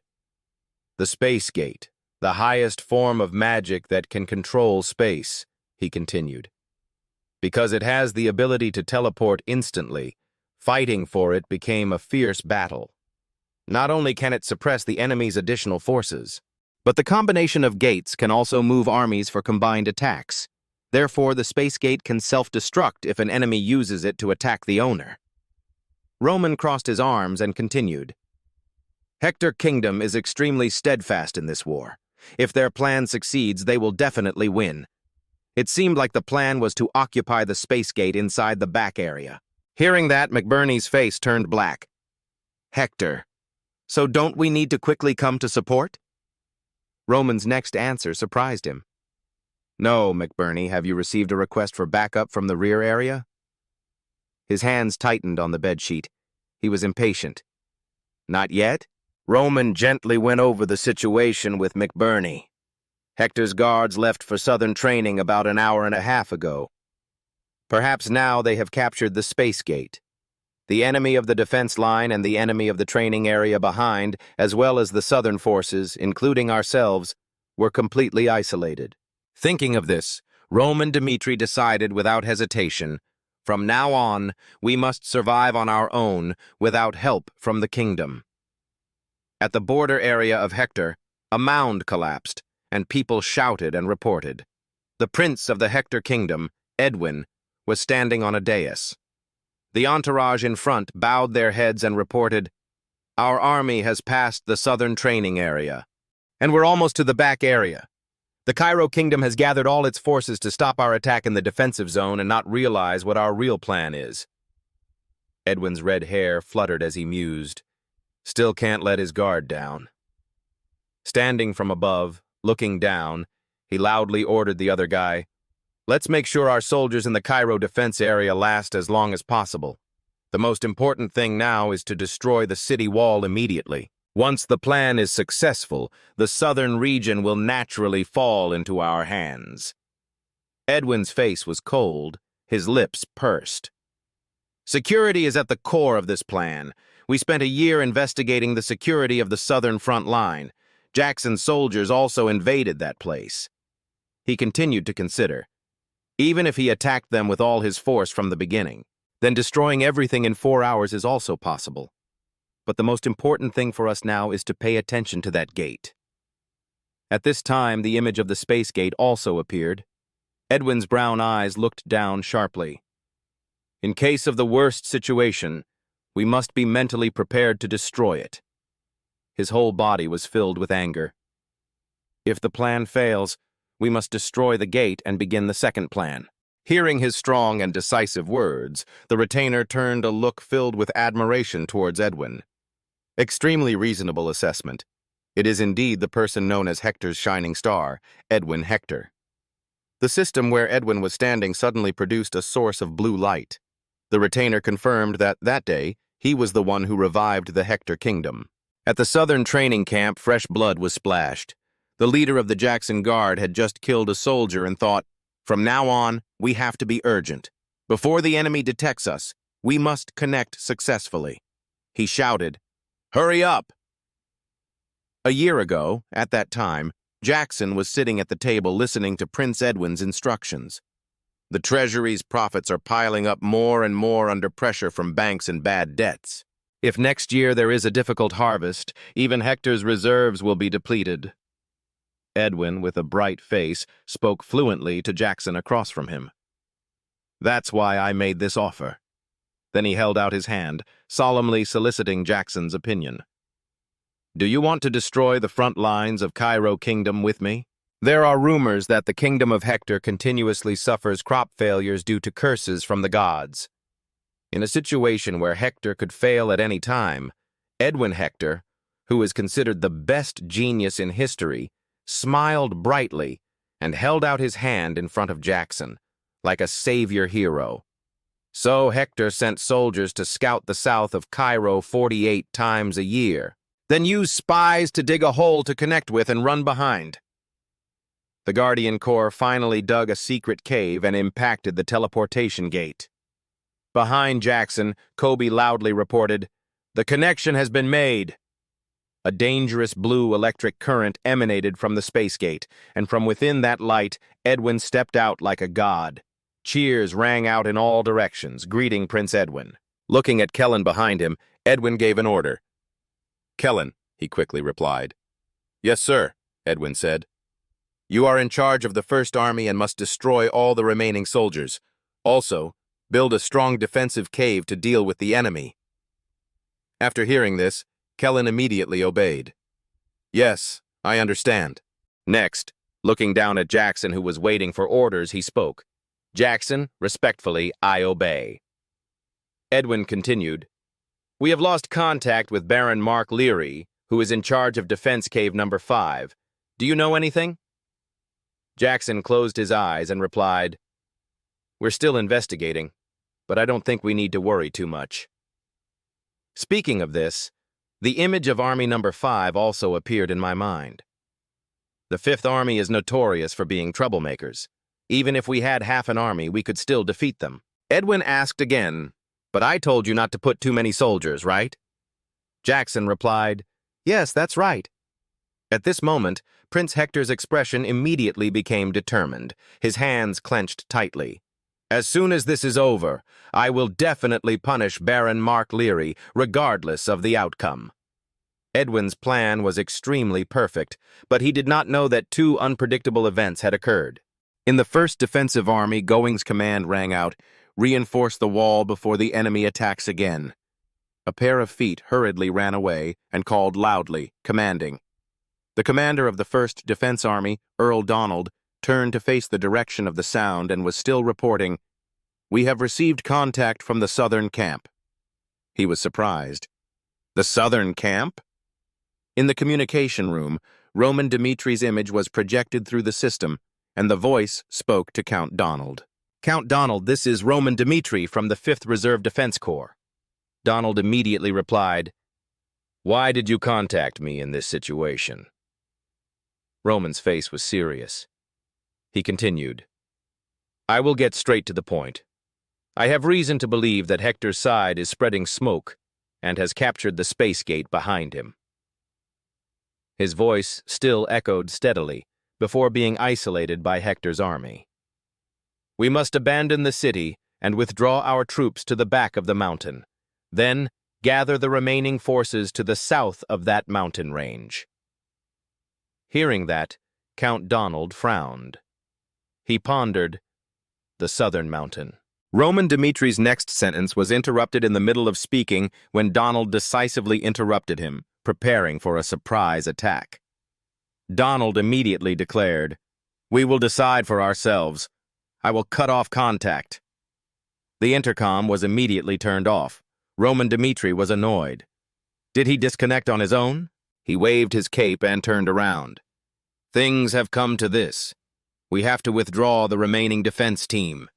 "The space gate, the highest form of magic that can control space," he continued. "Because it has the ability to teleport instantly, fighting for it became a fierce battle. Not only can it suppress the enemy's additional forces, but the combination of gates can also move armies for combined attacks. Therefore, the space gate can self-destruct if an enemy uses it to attack the owner." Roman crossed his arms and continued. "Hector Kingdom is extremely steadfast in this war. If their plan succeeds, they will definitely win. It seemed like the plan was to occupy the space gate inside the back area." Hearing that, McBurney's face turned black. "Hector, so don't we need to quickly come to support?" Roman's next answer surprised him. "No, McBurney, have you received a request for backup from the rear area?" His hands tightened on the bedsheet. He was impatient. "Not yet?" Roman gently went over the situation with McBurney. "Hector's guards left for southern training about an hour and a half ago. Perhaps now they have captured the space gate. The enemy of the defense line and the enemy of the training area behind, as well as the southern forces, including ourselves, were completely isolated." Thinking of this, Roman Dmitri decided without hesitation, from now on, we must survive on our own without help from the kingdom. At the border area of Hector, a mound collapsed, and people shouted and reported. The prince of the Hector kingdom, Edwin, was standing on a dais. The entourage in front bowed their heads and reported, "Our army has passed the southern training area, and we're almost to the back area. The Cairo kingdom has gathered all its forces to stop our attack in the defensive zone and not realize what our real plan is." Edwin's red hair fluttered as he mused. Still can't let his guard down. Standing from above, looking down, he loudly ordered the other guy, "Let's make sure our soldiers in the Cairo defense area last as long as possible. The most important thing now is to destroy the city wall immediately. Once the plan is successful, the southern region will naturally fall into our hands." Edwin's face was cold, his lips pursed. "Security is at the core of this plan. We spent a year investigating the security of the southern front line. Jackson's soldiers also invaded that place." He continued to consider. Even if he attacked them with all his force from the beginning, then destroying everything in 4 hours is also possible. But the most important thing for us now is to pay attention to that gate. At this time, the image of the space gate also appeared. Edwin's brown eyes looked down sharply. "In case of the worst situation, we must be mentally prepared to destroy it." His whole body was filled with anger. "If the plan fails, we must destroy the gate and begin the second plan." Hearing his strong and decisive words, the retainer turned a look filled with admiration towards Edwin. "Extremely reasonable assessment. It is indeed the person known as Hector's shining star, Edwin Hector." The system where Edwin was standing suddenly produced a source of blue light. The retainer confirmed that that day, he was the one who revived the Hector kingdom. At the southern training camp, fresh blood was splashed. The leader of the Jackson Guard had just killed a soldier and thought, "From now on, we have to be urgent. Before the enemy detects us, we must connect successfully." He shouted, "Hurry up!" A year ago, at that time, Jackson was sitting at the table listening to Prince Edwin's instructions. "The Treasury's profits are piling up more and more under pressure from banks and bad debts. If next year there is a difficult harvest, even Hector's reserves will be depleted." Edwin, with a bright face, spoke fluently to Jackson across from him. "That's why I made this offer." Then he held out his hand, solemnly soliciting Jackson's opinion. "Do you want to destroy the front lines of Cairo Kingdom with me? There are rumors that the Kingdom of Hector continuously suffers crop failures due to curses from the gods. In a situation where Hector could fail at any time, Edwin Hector, who is considered the best genius in history, smiled brightly and held out his hand in front of Jackson, like a savior hero. So Hector sent soldiers to scout the south of Cairo 48 times a year, then used spies to dig a hole to connect with and run behind. The Guardian Corps finally dug a secret cave and impacted the teleportation gate. Behind Jackson, Kobe loudly reported, The connection has been made. A dangerous blue electric current emanated from the space gate, and from within that light, Edwin stepped out like a god. Cheers rang out in all directions, greeting Prince Edwin. Looking at Kellen behind him, Edwin gave an order. "Kellen," he quickly replied. "Yes, sir," Edwin said. "You are in charge of the First Army and must destroy all the remaining soldiers. Also, build a strong defensive cave to deal with the enemy." After hearing this, Kellen immediately obeyed. "Yes, I understand." Next, looking down at Jackson, who was waiting for orders, he spoke. "Jackson, respectfully, I obey." Edwin continued, "We have lost contact with Baron Mark Leary, who is in charge of Defense Cave number 5. Do you know anything?" Jackson closed his eyes and replied, "We're still investigating, but I don't think we need to worry too much." Speaking of this, the image of Army number 5 also appeared in my mind. The Fifth Army is notorious for being troublemakers. Even if we had half an army, we could still defeat them. Edwin asked again, "But I told you not to put too many soldiers, right?" Jackson replied, "Yes, that's right." At this moment, Prince Hector's expression immediately became determined, his hands clenched tightly. "As soon as this is over, I will definitely punish Baron Mark Leary, regardless of the outcome." Edwin's plan was extremely perfect, but he did not know that two unpredictable events had occurred. In the First Defensive Army, Going's command rang out, "Reinforce the wall before the enemy attacks again." A pair of feet hurriedly ran away and called loudly, commanding. The commander of the First Defense Army, Earl Donald, turned to face the direction of the sound and was still reporting, "We have received contact from the southern camp." He was surprised. The southern camp? In the communication room, Roman Dmitri's image was projected through the system, and the voice spoke to Count Donald. "Count Donald, this is Roman Dmitri from the 5th Reserve Defense Corps." Donald immediately replied, "Why did you contact me in this situation?" Roman's face was serious. He continued, "I will get straight to the point. I have reason to believe that Hector's side is spreading smoke and has captured the space gate behind him." His voice still echoed steadily before being isolated by Hector's army. "We must abandon the city and withdraw our troops to the back of the mountain. Then gather the remaining forces to the south of that mountain range." Hearing that, Count Donald frowned. He pondered, "The southern mountain." Roman Dmitri's next sentence was interrupted in the middle of speaking when Donald decisively interrupted him, preparing for a surprise attack. Donald immediately declared, "We will decide for ourselves. I will cut off contact." The intercom was immediately turned off. Roman Dmitri was annoyed. Did he disconnect on his own? He waved his cape and turned around. "Things have come to this. We have to withdraw the remaining defense team."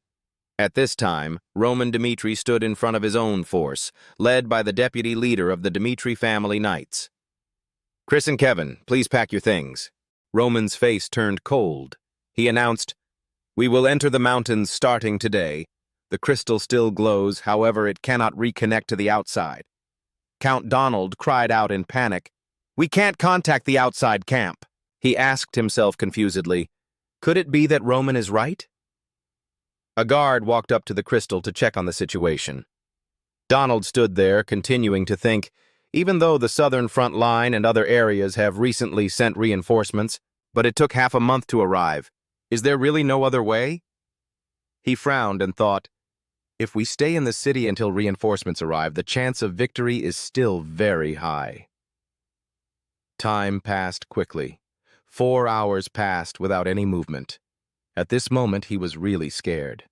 At this time, Roman Dmitri stood in front of his own force, led by the deputy leader of the Dmitri family knights. "Chris and Kevin, please pack your things." Roman's face turned cold. He announced, "We will enter the mountains starting today. The crystal still glows, however it cannot reconnect to the outside." Count Donald cried out in panic, "We can't contact the outside camp." He asked himself confusedly, could it be that Roman is right? A guard walked up to the crystal to check on the situation. Donald stood there, continuing to think, even though the southern front line and other areas have recently sent reinforcements, but it took half a month to arrive. Is there really no other way? He frowned and thought, if we stay in the city until reinforcements arrive, the chance of victory is still very high. Time passed quickly. 4 hours passed without any movement. At this moment, he was really scared.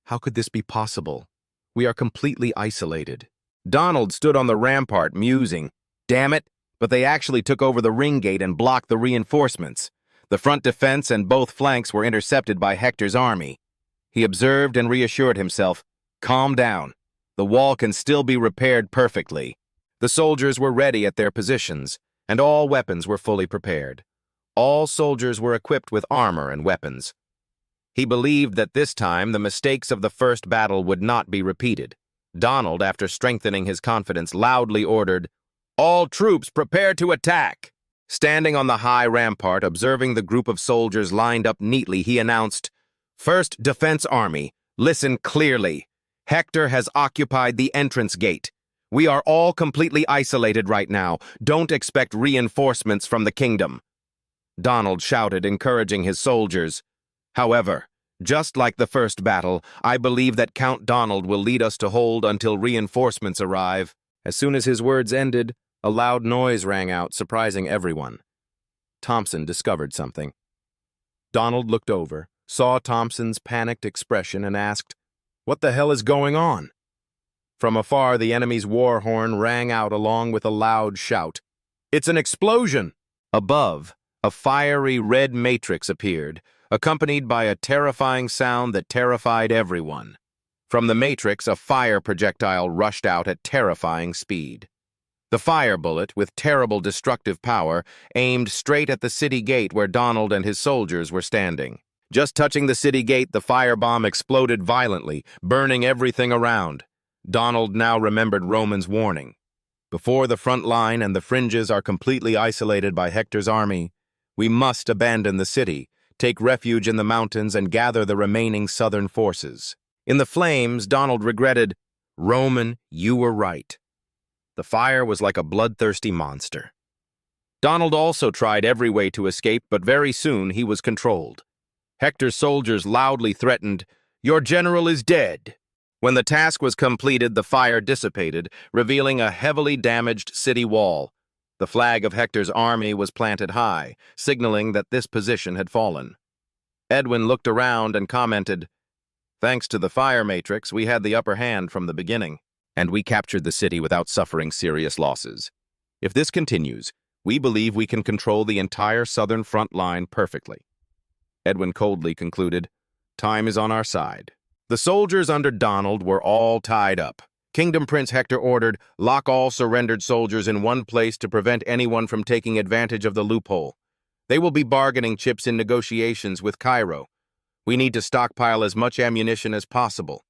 How could this be possible? We are completely isolated. Donald stood on the rampart, musing. Damn it, but they actually took over the ring gate and blocked the reinforcements. The front defense and both flanks were intercepted by Hector's army. He observed and reassured himself, calm down. The wall can still be repaired perfectly. The soldiers were ready at their positions, and all weapons were fully prepared. All soldiers were equipped with armor and weapons. He believed that this time the mistakes of the first battle would not be repeated. Donald, after strengthening his confidence, loudly ordered, "All troops prepare to attack!" Standing on the high rampart, observing the group of soldiers lined up neatly, he announced, "First Defense Army, listen clearly. Hector has occupied the entrance gate. We are all completely isolated right now. Don't expect reinforcements from the kingdom." Donald shouted, encouraging his soldiers. "However, just like the first battle, I believe that Count Donald will lead us to hold until reinforcements arrive." As soon as his words ended, a loud noise rang out, surprising everyone. Thompson discovered something. Donald looked over, saw Thompson's panicked expression, and asked, "What the hell is going on?" From afar, the enemy's war horn rang out along with a loud shout. "It's an explosion!" Above, a fiery red matrix appeared, accompanied by a terrifying sound that terrified everyone. From the matrix, a fire projectile rushed out at terrifying speed. The fire bullet, with terrible destructive power, aimed straight at the city gate where Donald and his soldiers were standing. Just touching the city gate, the firebomb exploded violently, burning everything around. Donald now remembered Roman's warning. Before the front line and the fringes are completely isolated by Hector's army, we must abandon the city, take refuge in the mountains, and gather the remaining southern forces. In the flames, Donald regretted, "Roman, you were right." The fire was like a bloodthirsty monster. Donald also tried every way to escape, but very soon he was controlled. Hector's soldiers loudly threatened, "Your general is dead." When the task was completed, the fire dissipated, revealing a heavily damaged city wall. The flag of Hector's army was planted high, signaling that this position had fallen. Edwin looked around and commented, "Thanks to the fire matrix, we had the upper hand from the beginning, and we captured the city without suffering serious losses. If this continues, we believe we can control the entire southern front line perfectly." Edwin coldly concluded, "Time is on our side." The soldiers under Donald were all tied up. Kingdom Prince Hector ordered, "Lock all surrendered soldiers in one place to prevent anyone from taking advantage of the loophole. They will be bargaining chips in negotiations with Cairo. We need to stockpile as much ammunition as possible.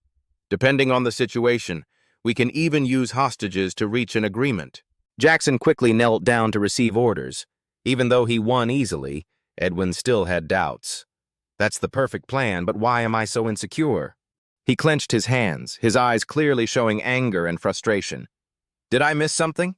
Depending on the situation, we can even use hostages to reach an agreement." Jackson quickly knelt down to receive orders. Even though he won easily, Edwin still had doubts. "That's the perfect plan, but why am I so insecure?" He clenched his hands, his eyes clearly showing anger and frustration. Did I miss something?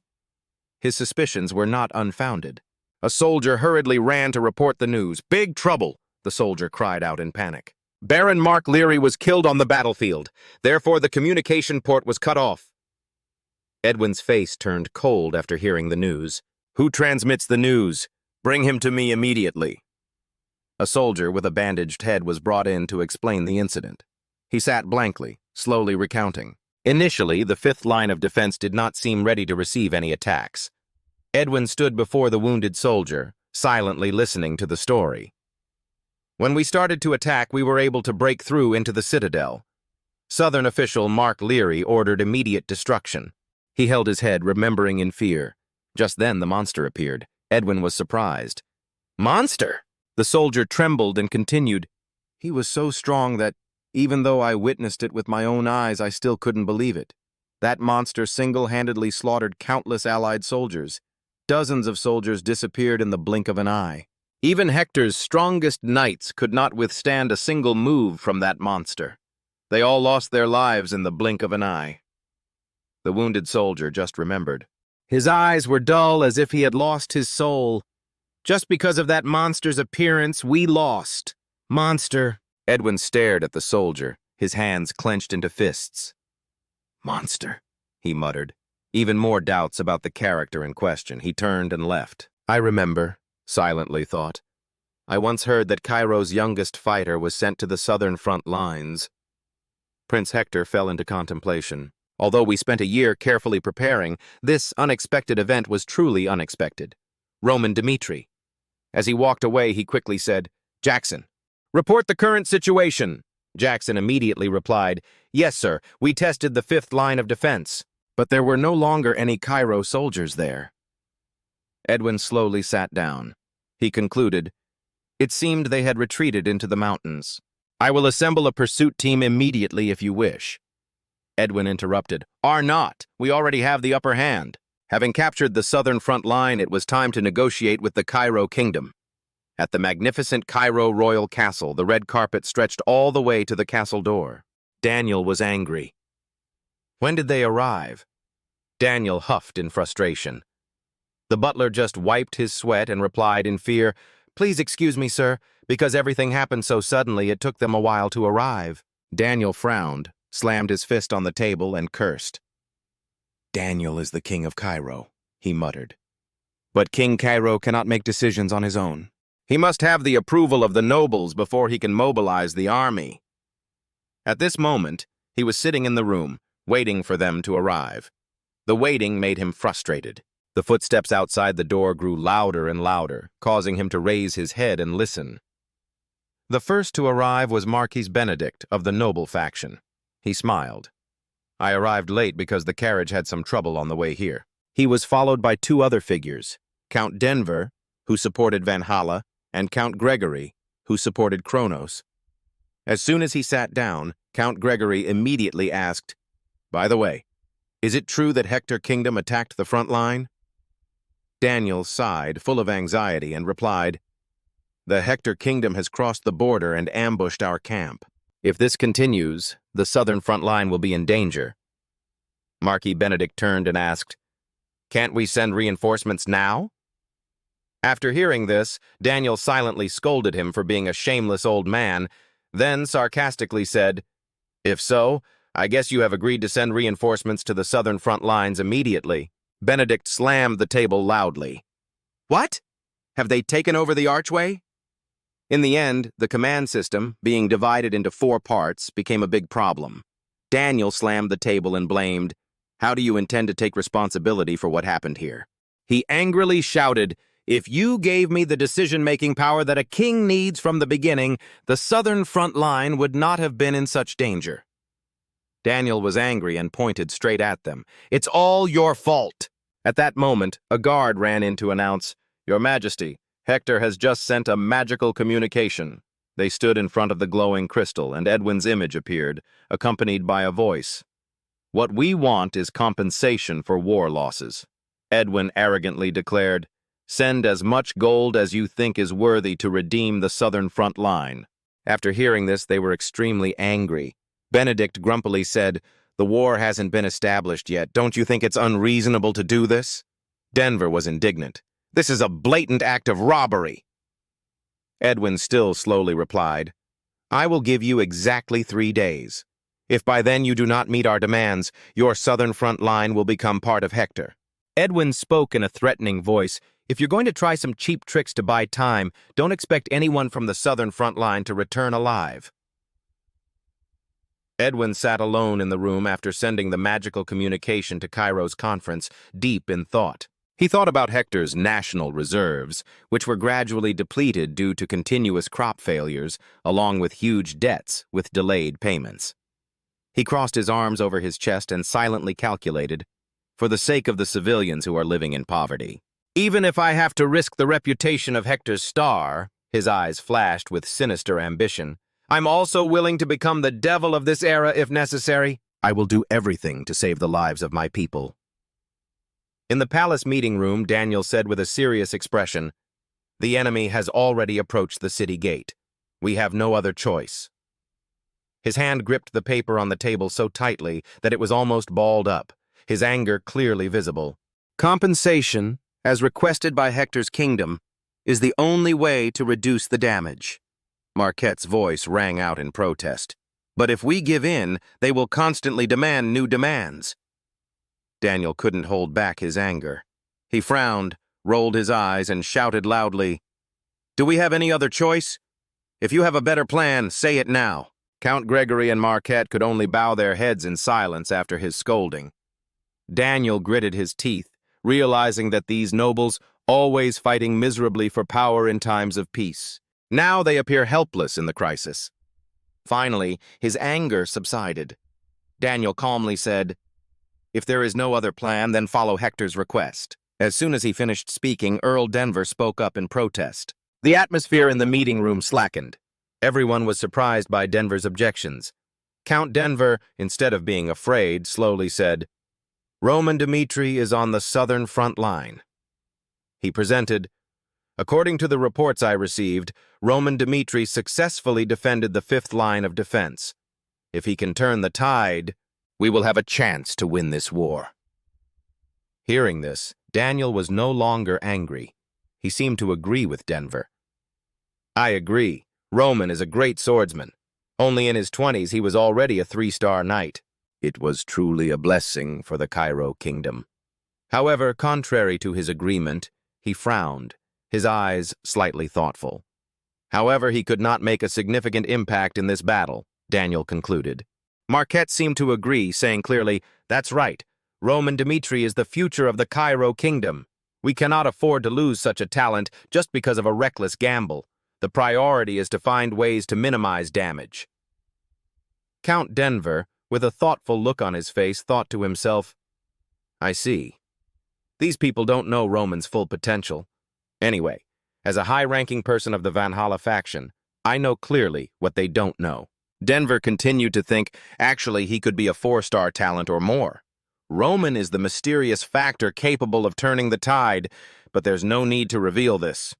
His suspicions were not unfounded. A soldier hurriedly ran to report the news. "Big trouble!" the soldier cried out in panic. "Baron Mark Leary was killed on the battlefield. Therefore, the communication port was cut off." Edwin's face turned cold after hearing the news. "Who transmits the news? Bring him to me immediately." A soldier with a bandaged head was brought in to explain the incident. He sat blankly, slowly recounting. Initially, the fifth line of defense did not seem ready to receive any attacks. Edwin stood before the wounded soldier, silently listening to the story. "When we started to attack, we were able to break through into the citadel. Southern official Mark Leary ordered immediate destruction. He held his head, remembering in fear. Just then the monster appeared. Edwin was surprised. "Monster?" The soldier trembled and continued. "He was so strong that, even though I witnessed it with my own eyes, I still couldn't believe it. That monster single-handedly slaughtered countless allied soldiers. Dozens of soldiers disappeared in the blink of an eye. Even Hector's strongest knights could not withstand a single move from that monster. They all lost their lives in the blink of an eye." The wounded soldier just remembered. His eyes were dull as if he had lost his soul. "Just because of that monster's appearance, we lost. Monster." Edwin stared at the soldier, his hands clenched into fists. "Monster," he muttered. Even more doubts about the character in question. He turned and left. "I remember," silently thought. "I once heard that Cairo's youngest fighter was sent to the southern front lines." Prince Hector fell into contemplation. Although we spent a year carefully preparing, this unexpected event was truly unexpected. Roman Dmitri. As he walked away, he quickly said, "Jackson, report the current situation." Jackson immediately replied, "Yes, sir, we tested the fifth line of defense, but there were no longer any Cairo soldiers there." Edwin slowly sat down. He concluded, "It seemed they had retreated into the mountains. I will assemble a pursuit team immediately if you wish." Edwin interrupted. Are not. We already have the upper hand. Having captured the southern front line, it was time to negotiate with the Cairo kingdom. At the magnificent Cairo royal castle, the red carpet stretched all the way to the castle door. Daniel was angry. When did they arrive? Daniel huffed in frustration. The butler just wiped his sweat and replied in fear, Please excuse me, sir. Because everything happened so suddenly, it took them a while to arrive. Daniel frowned, slammed his fist on the table, and cursed. Daniel is the king of Cairo, he muttered. But King Cairo cannot make decisions on his own. He must have the approval of the nobles before he can mobilize the army. At this moment, he was sitting in the room, waiting for them to arrive. The waiting made him frustrated. The footsteps outside the door grew louder and louder, causing him to raise his head and listen. The first to arrive was Marquis Benedict of the noble faction. He smiled. I arrived late because the carriage had some trouble on the way here. He was followed by two other figures, Count Denver, who supported Valhalla, and Count Gregory, who supported Kronos. As soon as he sat down, Count Gregory immediately asked, By the way, is it true that Hector Kingdom attacked the front line? Daniel sighed, full of anxiety, and replied, The Hector Kingdom has crossed the border and ambushed our camp. If this continues, the southern front line will be in danger. Marquis Benedict turned and asked, Can't we send reinforcements now? After hearing this, Daniel silently scolded him for being a shameless old man, then sarcastically said, If so, I guess you have agreed to send reinforcements to the southern front lines immediately. Benedict slammed the table loudly. What? Have they taken over the archway? In the end, the command system, being divided into 4 parts, became a big problem. Daniel slammed the table and blamed, How do you intend to take responsibility for what happened here? He angrily shouted, If you gave me the decision-making power that a king needs from the beginning, the southern front line would not have been in such danger. Daniel was angry and pointed straight at them. It's all your fault. At that moment, a guard ran in to announce, Your Majesty, Hector has just sent a magical communication. They stood in front of the glowing crystal, and Edwin's image appeared, accompanied by a voice. What we want is compensation for war losses. Edwin arrogantly declared, Send as much gold as you think is worthy to redeem the southern front line. After hearing this, they were extremely angry. Benedict grumpily said, The war hasn't been established yet. Don't you think it's unreasonable to do this? Denver was indignant. This is a blatant act of robbery. Edwin still slowly replied, I will give you exactly 3 days. If by then you do not meet our demands, your southern front line will become part of Hector. Edwin spoke in a threatening voice. If you're going to try some cheap tricks to buy time, don't expect anyone from the southern front line to return alive. Edwin sat alone in the room after sending the magical communication to Cairo's conference, deep in thought. He thought about Hector's national reserves, which were gradually depleted due to continuous crop failures, along with huge debts with delayed payments. He crossed his arms over his chest and silently calculated, for the sake of the civilians who are living in poverty. Even if I have to risk the reputation of Hector's star, his eyes flashed with sinister ambition, I'm also willing to become the devil of this era if necessary. I will do everything to save the lives of my people. In the palace meeting room, Daniel said with a serious expression, The enemy has already approached the city gate. We have no other choice. His hand gripped the paper on the table so tightly that it was almost balled up, his anger clearly visible. Compensation, as requested by Hector's kingdom, is the only way to reduce the damage. Marquette's voice rang out in protest. But if we give in, they will constantly demand new demands. Daniel couldn't hold back his anger. He frowned, rolled his eyes, and shouted loudly, Do we have any other choice? If you have a better plan, say it now. Count Gregory and Marquette could only bow their heads in silence after his scolding. Daniel gritted his teeth, realizing that these nobles, always fighting miserably for power in times of peace, now they appear helpless in the crisis. Finally, his anger subsided. Daniel calmly said, If there is no other plan, then follow Hector's request. As soon as he finished speaking, Earl Denver spoke up in protest. The atmosphere in the meeting room slackened. Everyone was surprised by Denver's objections. Count Denver, instead of being afraid, slowly said, "Roman Dmitri is on the southern front line." He presented, "According to the reports I received, Roman Dmitri successfully defended the fifth line of defense. If he can turn the tide, we will have a chance to win this war." Hearing this, Daniel was no longer angry. He seemed to agree with Denver. "I agree. Roman is a great swordsman. Only in his 20s he was already a 3-star knight. It was truly a blessing for the Cairo kingdom." However, contrary to his agreement, he frowned, his eyes slightly thoughtful. However, he could not make a significant impact in this battle, Daniel concluded. Marquette seemed to agree, saying clearly, "That's right. Roman Dmitri is the future of the Cairo kingdom. We cannot afford to lose such a talent just because of a reckless gamble. The priority is to find ways to minimize damage." Count Denver, with a thoughtful look on his face, thought to himself, "I see. These people don't know Roman's full potential. Anyway, as a high-ranking person of the Valhalla faction, I know clearly what they don't know." Denver continued to think, actually, he could be a 4-star talent or more. Roman is the mysterious factor capable of turning the tide, but there's no need to reveal this.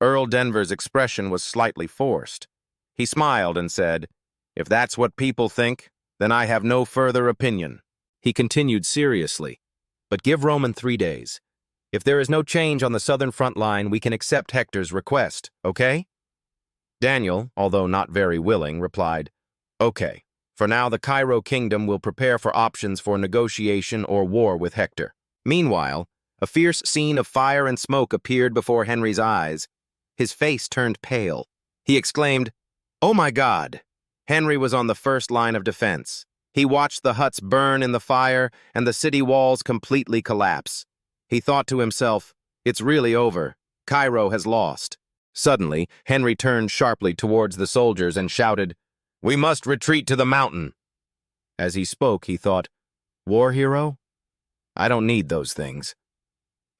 Earl Denver's expression was slightly forced. He smiled and said, "If that's what people think, then I have no further opinion." He continued seriously, "But give Roman 3 days. If there is no change on the southern front line, we can accept Hector's request, okay?" Daniel, although not very willing, replied, "Okay. For now, the Cairo kingdom will prepare for options for negotiation or war with Hector." Meanwhile, a fierce scene of fire and smoke appeared before Henry's eyes. His face turned pale. He exclaimed, "Oh my God!" Henry was on the first line of defense. He watched the huts burn in the fire and the city walls completely collapse. He thought to himself, "It's really over. Cairo has lost." Suddenly, Henry turned sharply towards the soldiers and shouted, "We must retreat to the mountain." As he spoke, he thought, "War hero? I don't need those things."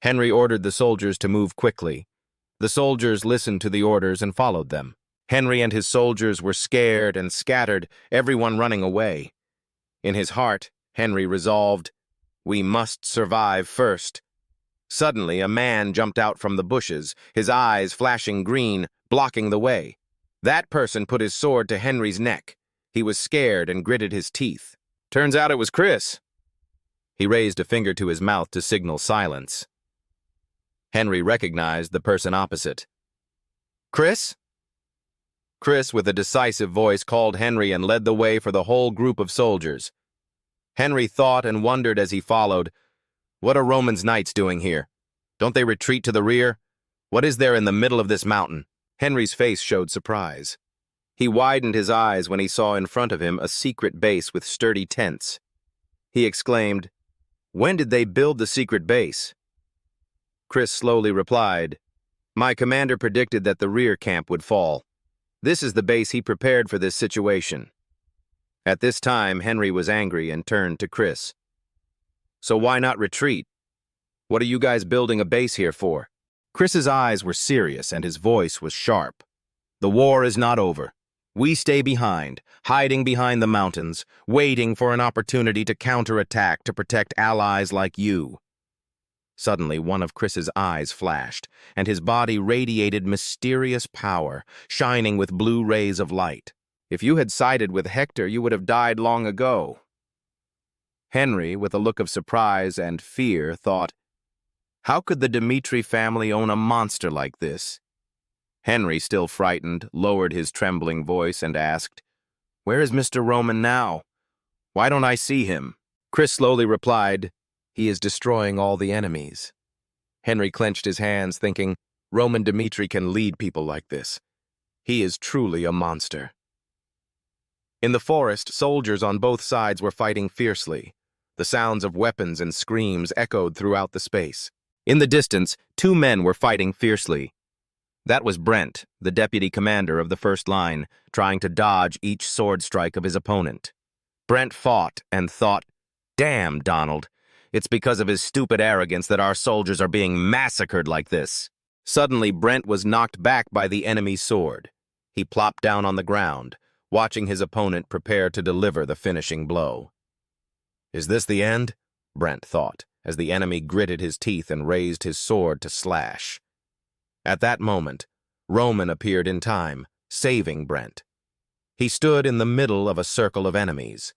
Henry ordered the soldiers to move quickly. The soldiers listened to the orders and followed them. Henry and his soldiers were scared and scattered, everyone running away. In his heart, Henry resolved, "We must survive first." Suddenly, a man jumped out from the bushes, his eyes flashing green, blocking the way. That person put his sword to Henry's neck. He was scared and gritted his teeth. Turns out it was Chris. He raised a finger to his mouth to signal silence. Henry recognized the person opposite. "Chris?" Chris, with a decisive voice, called Henry and led the way for the whole group of soldiers. Henry thought and wondered as he followed, "What are Roman's knights doing here? Don't they retreat to the rear? What is there in the middle of this mountain?" Henry's face showed surprise. He widened his eyes when he saw in front of him a secret base with sturdy tents. He exclaimed, "When did they build the secret base?" Chris slowly replied, "My commander predicted that the rear camp would fall. This is the base he prepared for this situation." At this time, Henry was angry and turned to Chris. "So why not retreat? What are you guys building a base here for?" Chris's eyes were serious and his voice was sharp. "The war is not over. We stay behind, hiding behind the mountains, waiting for an opportunity to counterattack to protect allies like you." Suddenly, one of Chris's eyes flashed, and his body radiated mysterious power, shining with blue rays of light. "If you had sided with Hector, you would have died long ago." Henry, with a look of surprise and fear, thought, "How could the Dmitri family own a monster like this?" Henry, still frightened, lowered his trembling voice and asked, "Where is Mr. Roman now? Why don't I see him?" Chris slowly replied, "He is destroying all the enemies." Henry clenched his hands, thinking, Roman Dmitri can lead people like this. He is truly a monster. In the forest, soldiers on both sides were fighting fiercely. The sounds of weapons and screams echoed throughout the space. In the distance, 2 men were fighting fiercely. That was Brent, the deputy commander of the first line, trying to dodge each sword strike of his opponent. Brent fought and thought, "Damn, Donald. It's because of his stupid arrogance that our soldiers are being massacred like this." Suddenly, Brent was knocked back by the enemy's sword. He plopped down on the ground. watching his opponent prepare to deliver the finishing blow. Is this the end? Brent thought, as the enemy gritted his teeth and raised his sword to slash. At that moment, Roman appeared in time, saving Brent. He stood in the middle of a circle of enemies.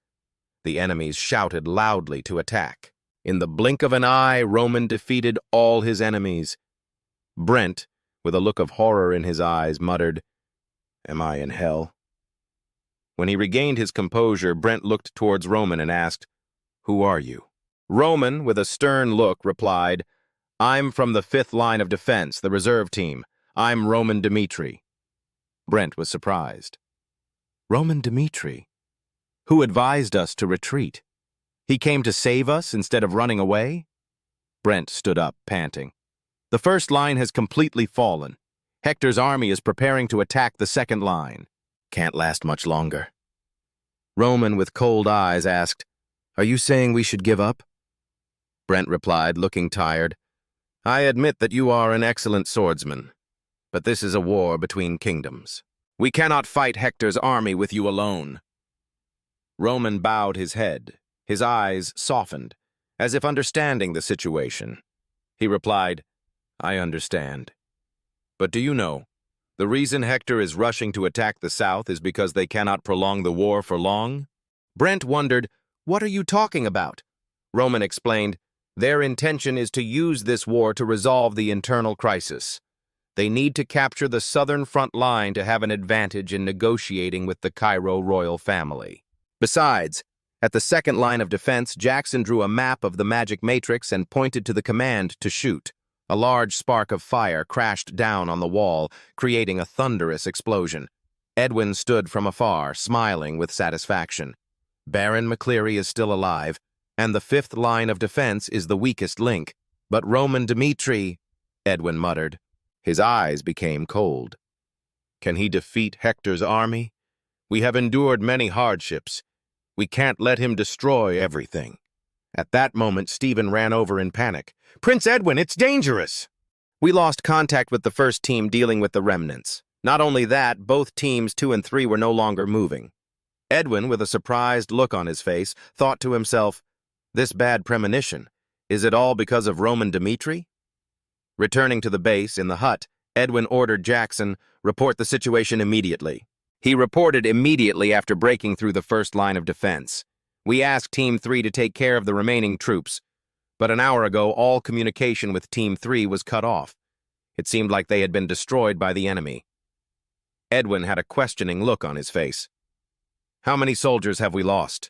The enemies shouted loudly to attack. In the blink of an eye, Roman defeated all his enemies. Brent, with a look of horror in his eyes, muttered, "Am I in hell?" When he regained his composure, Brent looked towards Roman and asked, "Who are you?" Roman, with a stern look, replied, "I'm from the 5th line of defense, the reserve team. I'm Roman Dmitri." Brent was surprised. Roman Dmitri? Who advised us to retreat? He came to save us instead of running away? Brent stood up, panting. The 1st line has completely fallen. Hector's army is preparing to attack the 2nd line. Can't last much longer. Roman, with cold eyes, asked, "Are you saying we should give up?" Brent replied, looking tired, "I admit that you are an excellent swordsman, but this is a war between kingdoms. We cannot fight Hector's army with you alone." Roman bowed his head. His eyes softened, as if understanding the situation. He replied, "I understand. But do you know, the reason Hector is rushing to attack the south is because they cannot prolong the war for long?" Brent wondered, "What are you talking about?" Roman explained, "Their intention is to use this war to resolve the internal crisis. They need to capture the southern front line to have an advantage in negotiating with the Cairo royal family. Besides, at the 2nd line of defense, Jackson drew a map of the magic matrix and pointed to the command to shoot. A large spark of fire crashed down on the wall, creating a thunderous explosion. Edwin stood from afar, smiling with satisfaction. Baron McCleary is still alive, and the 5th line of defense is the weakest link. But Roman Dmitri, Edwin muttered. His eyes became cold. Can he defeat Hector's army? We have endured many hardships. We can't let him destroy everything. At that moment, Stephen ran over in panic. "Prince Edwin, it's dangerous!" We lost contact with the 1st team dealing with the remnants. Not only that, both teams 2 and 3 were no longer moving. Edwin, with a surprised look on his face, thought to himself, "This bad premonition, is it all because of Roman Dmitri?" Returning to the base in the hut, Edwin ordered Jackson, "Report the situation immediately." He reported immediately after breaking through the 1st line of defense. We asked Team 3 to take care of the remaining troops, but an hour ago all communication with Team 3 was cut off. It seemed like they had been destroyed by the enemy. Edwin had a questioning look on his face. "How many soldiers have we lost?"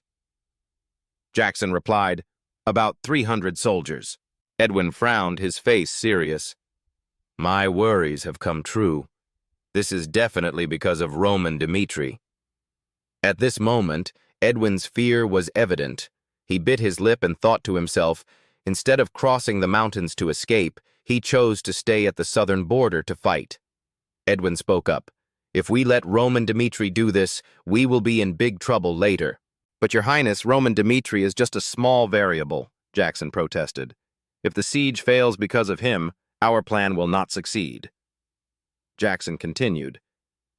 Jackson replied, "About 300 soldiers." Edwin frowned, his face serious. "My worries have come true. This is definitely because of Roman Dmitri." At this moment, Edwin's fear was evident. He bit his lip and thought to himself, instead of crossing the mountains to escape, he chose to stay at the southern border to fight. Edwin spoke up. "If we let Roman Dmitri do this, we will be in big trouble later." "But Your Highness, Roman Dmitri is just a small variable," Jackson protested. "If the siege fails because of him, our plan will not succeed." Jackson continued,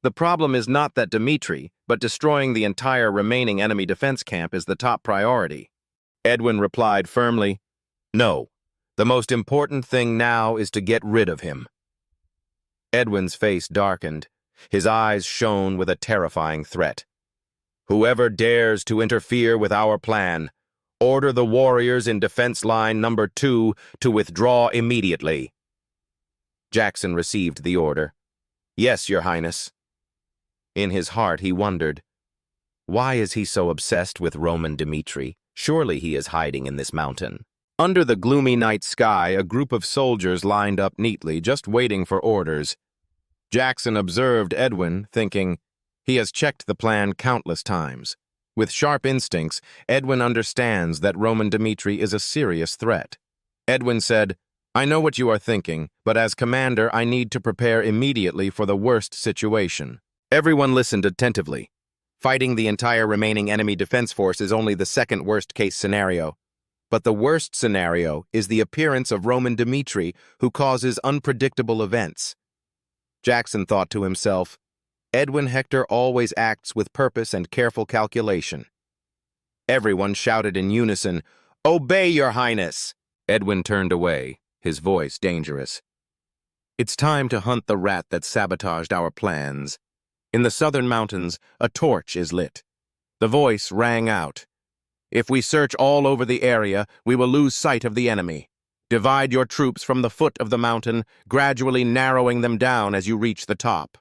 "The problem is not that Dmitri, but destroying the entire remaining enemy defense camp is the top priority." Edwin replied firmly, "No, the most important thing now is to get rid of him." Edwin's face darkened. His eyes shone with a terrifying threat. "Whoever dares to interfere with our plan, order the warriors in defense line number 2 to withdraw immediately." Jackson received the order. "Yes, Your Highness." In his heart, he wondered, why is he so obsessed with Roman Dmitri? Surely he is hiding in this mountain. Under the gloomy night sky, a group of soldiers lined up neatly, just waiting for orders. Jackson observed Edwin, thinking, he has checked the plan countless times. With sharp instincts, Edwin understands that Roman Dmitri is a serious threat. Edwin said, "I know what you are thinking, but as commander, I need to prepare immediately for the worst situation." Everyone listened attentively. Fighting the entire remaining enemy defense force is only the second worst-case scenario. But the worst scenario is the appearance of Roman Dmitri, who causes unpredictable events. Jackson thought to himself, Edwin Hector always acts with purpose and careful calculation. Everyone shouted in unison, "Obey, Your Highness!" Edwin turned away, his voice dangerous. "It's time to hunt the rat that sabotaged our plans. In the southern mountains, a torch is lit." The voice rang out. "If we search all over the area, we will lose sight of the enemy. Divide your troops from the foot of the mountain, gradually narrowing them down as you reach the top."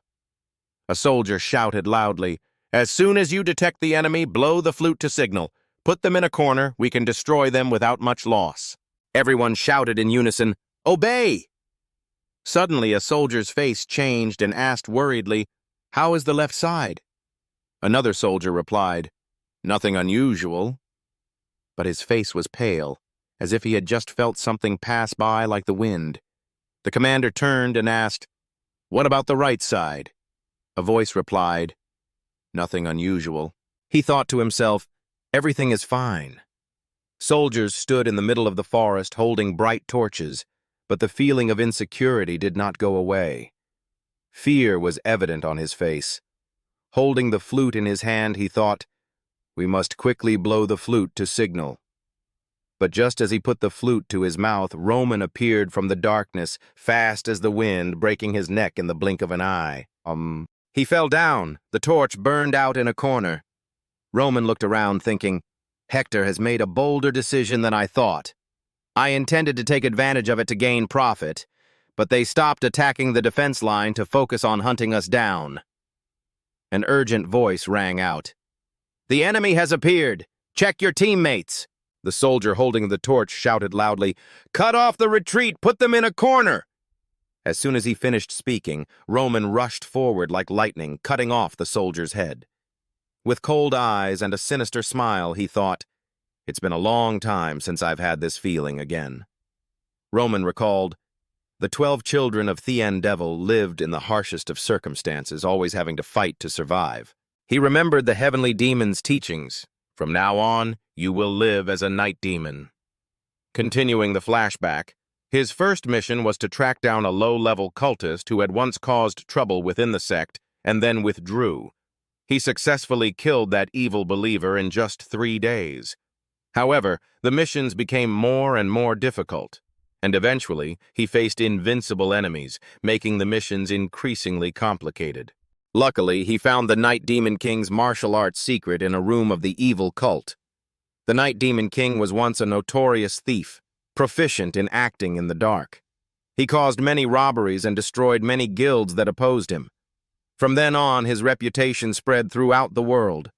A soldier shouted loudly, "As soon as you detect the enemy, blow the flute to signal. Put them in a corner, we can destroy them without much loss." Everyone shouted in unison, "Obey!" Suddenly, a soldier's face changed and asked worriedly, "How is the left side?" Another soldier replied, "Nothing unusual." But his face was pale, as if he had just felt something pass by like the wind. The commander turned and asked, "What about the right side?" A voice replied, "Nothing unusual." He thought to himself, "Everything is fine." Soldiers stood in the middle of the forest holding bright torches, but the feeling of insecurity did not go away. Fear was evident on his face. Holding the flute in his hand, he thought, "We must quickly blow the flute to signal." But just as he put the flute to his mouth, Roman appeared from the darkness, fast as the wind, breaking his neck in the blink of an eye. He fell down. The torch burned out in a corner. Roman looked around, thinking, "Hector has made a bolder decision than I thought. I intended to take advantage of it to gain profit, but they stopped attacking the defense line to focus on hunting us down." An urgent voice rang out. "The enemy has appeared! Check your teammates!" The soldier holding the torch shouted loudly, "Cut off the retreat! Put them in a corner!" As soon as he finished speaking, Roman rushed forward like lightning, cutting off the soldier's head. With cold eyes and a sinister smile, he thought, "It's been a long time since I've had this feeling again." Roman recalled, the 12 children of Thien Devil lived in the harshest of circumstances, always having to fight to survive. He remembered the heavenly demon's teachings. From now on, you will live as a night demon. Continuing the flashback, his first mission was to track down a low-level cultist who had once caused trouble within the sect and then withdrew. He successfully killed that evil believer in just 3 days. However, the missions became more and more difficult, and eventually he faced invincible enemies, making the missions increasingly complicated. Luckily, he found the Night Demon King's martial arts secret in a room of the evil cult. The Night Demon King was once a notorious thief, proficient in acting in the dark. He caused many robberies and destroyed many guilds that opposed him. From then on, his reputation spread throughout the world.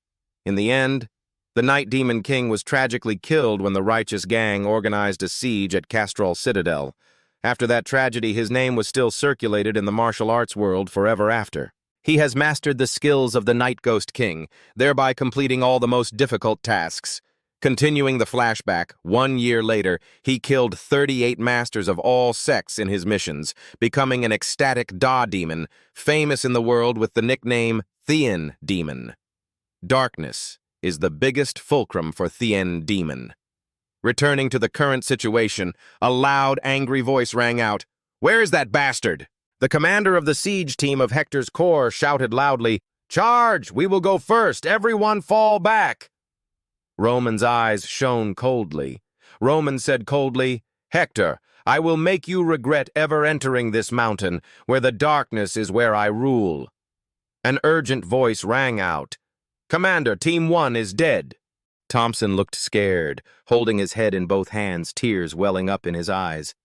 In the end, the Night Demon King was tragically killed when the righteous gang organized a siege at Castrol Citadel. After that tragedy, his name was still circulated in the martial arts world forever after. He has mastered the skills of the Night Ghost King, thereby completing all the most difficult tasks. Continuing the flashback, 1 year later, he killed 38 masters of all sects in his missions, becoming an ecstatic Da demon, famous in the world with the nickname Thien Demon. Darkness is the biggest fulcrum for Thien Demon. Returning to the current situation, a loud, angry voice rang out, "Where is that bastard?" The commander of the siege team of Hector's corps shouted loudly, "Charge! We will go first! Everyone fall back!" Roman's eyes shone coldly. Roman said coldly, "Hector, I will make you regret ever entering this mountain, where the darkness is where I rule." An urgent voice rang out, "Commander, Team 1 is dead." Thompson looked scared, holding his head in both hands, tears welling up in his eyes.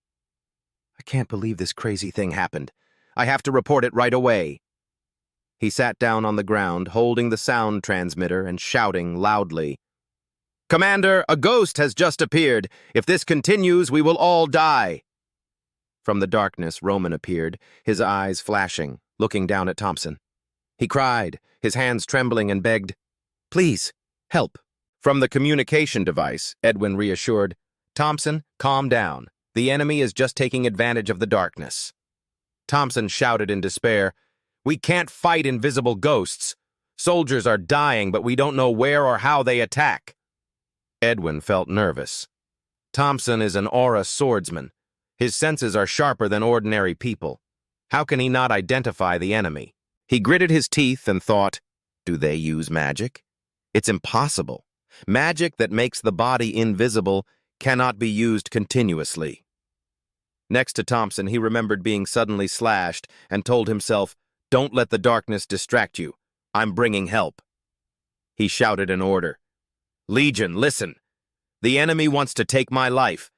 "I can't believe this crazy thing happened. I have to report it right away." He sat down on the ground, holding the sound transmitter and shouting loudly, "Commander, a ghost has just appeared. If this continues, we will all die." From the darkness, Roman appeared, his eyes flashing, looking down at Thompson. He cried, his hands trembling, and begged, "Please, help." From the communication device, Edwin reassured, "Thompson, calm down. The enemy is just taking advantage of the darkness." Thompson shouted in despair, "We can't fight invisible ghosts. Soldiers are dying, but we don't know where or how they attack." Edwin felt nervous. Thompson is an aura swordsman. His senses are sharper than ordinary people. How can he not identify the enemy? He gritted his teeth and thought, do they use magic? It's impossible. Magic that makes the body invisible cannot be used continuously. Next to Thompson, he remembered being suddenly slashed and told himself, don't let the darkness distract you. I'm bringing help. He shouted an order. Legion, listen. The enemy wants to take my life.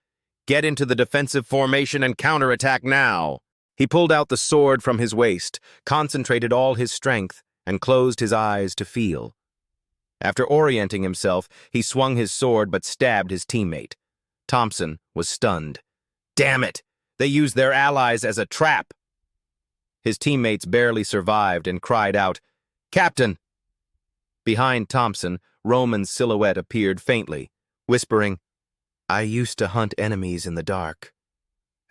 Get into the defensive formation and counterattack now. He pulled out the sword from his waist, concentrated all his strength, and closed his eyes to feel. After orienting himself, he swung his sword but stabbed his teammate. Thompson was stunned. Damn it! They used their allies as a trap! His teammates barely survived and cried out, Captain! Behind Thompson, Roman's silhouette appeared faintly, whispering, I used to hunt enemies in the dark.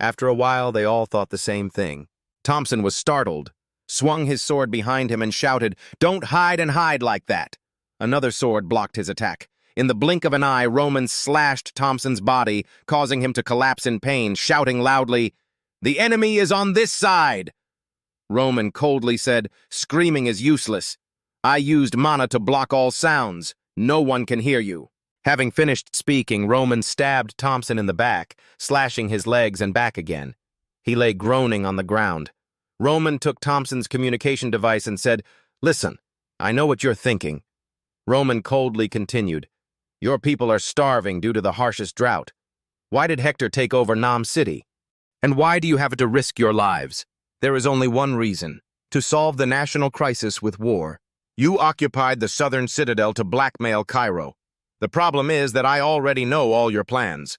After a while, they all thought the same thing. Thompson was startled, swung his sword behind him and shouted, Don't hide and hide like that! Another sword blocked his attack. In the blink of an eye, Roman slashed Thompson's body, causing him to collapse in pain, shouting loudly, The enemy is on this side! Roman coldly said, Screaming is useless. I used mana to block all sounds. No one can hear you. Having finished speaking, Roman stabbed Thompson in the back, slashing his legs and back again. He lay groaning on the ground. Roman took Thompson's communication device and said, Listen, I know what you're thinking. Roman coldly continued, Your people are starving due to the harshest drought. Why did Hector take over Nam City? And why do you have to risk your lives? There is only one reason, to solve the national crisis with war. You occupied the southern citadel to blackmail Cairo. The problem is that I already know all your plans.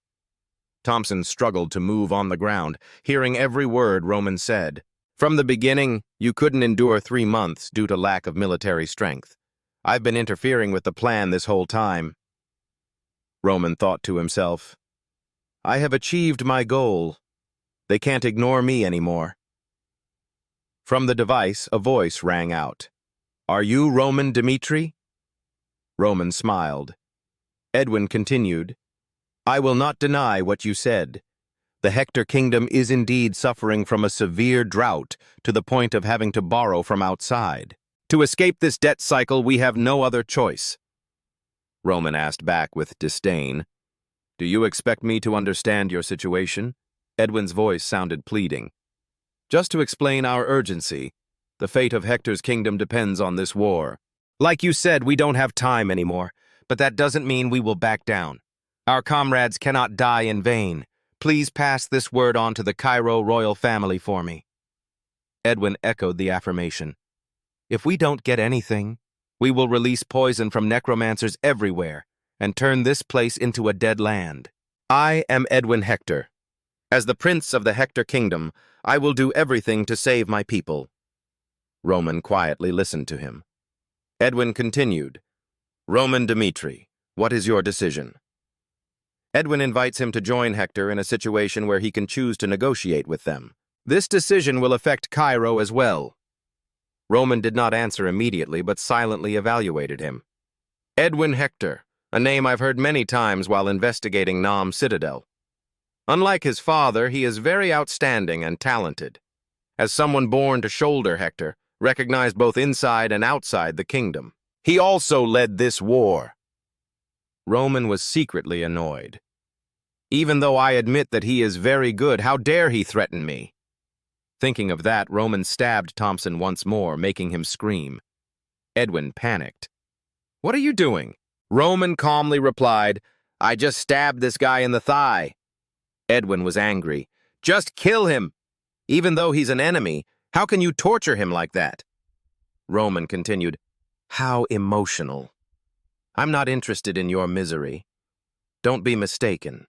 Thompson struggled to move on the ground, hearing every word Roman said. From the beginning, you couldn't endure 3 months due to lack of military strength. I've been interfering with the plan this whole time. Roman thought to himself, I have achieved my goal. They can't ignore me anymore. From the device, a voice rang out. Are you Roman Dmitri? Roman smiled. Edwin continued, I will not deny what you said. The Hector kingdom is indeed suffering from a severe drought to the point of having to borrow from outside. To escape this debt cycle, we have no other choice. Roman asked back with disdain, Do you expect me to understand your situation? Edwin's voice sounded pleading. Just to explain our urgency, the fate of Hector's kingdom depends on this war. Like you said, we don't have time anymore, but that doesn't mean we will back down. Our comrades cannot die in vain. Please pass this word on to the Cairo royal family for me. Edwin echoed the affirmation. If we don't get anything, we will release poison from necromancers everywhere and turn this place into a dead land. I am Edwin Hector. As the prince of the Hector kingdom, I will do everything to save my people. Roman quietly listened to him. Edwin continued, Roman Dmitri, what is your decision? Edwin invites him to join Hector in a situation where he can choose to negotiate with them. This decision will affect Cairo as well. Roman did not answer immediately, but silently evaluated him. Edwin Hector, a name I've heard many times while investigating Nam Citadel. Unlike his father, he is very outstanding and talented. As someone born to shoulder Hector, recognized both inside and outside the kingdom. He also led this war. Roman was secretly annoyed. Even though I admit that he is very good, how dare he threaten me? Thinking of that, Roman stabbed Thompson once more, making him scream. Edwin panicked. What are you doing? Roman calmly replied, I just stabbed this guy in the thigh. Edwin was angry. Just kill him! Even though he's an enemy, how can you torture him like that? Roman continued, How emotional. I'm not interested in your misery. Don't be mistaken.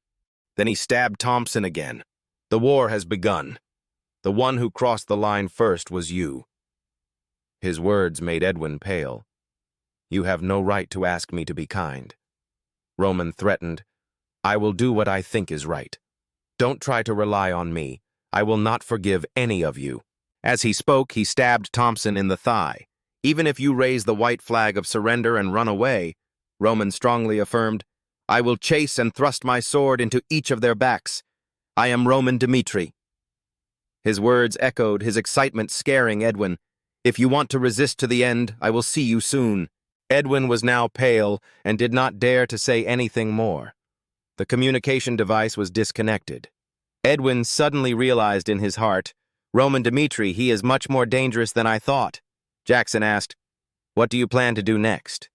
Then he stabbed Thompson again. The war has begun. The one who crossed the line first was you. His words made Edwin pale. You have no right to ask me to be kind. Roman threatened, I will do what I think is right. Don't try to rely on me. I will not forgive any of you. As he spoke, he stabbed Thompson in the thigh. Even if you raise the white flag of surrender and run away, Roman strongly affirmed, I will chase and thrust my sword into each of their backs. I am Roman Dmitri. His words echoed, his excitement scaring Edwin. If you want to resist to the end, I will see you soon. Edwin was now pale and did not dare to say anything more. The communication device was disconnected. Edwin suddenly realized in his heart, Roman Dmitri, he is much more dangerous than I thought. Jackson asked, "What do you plan to do next?"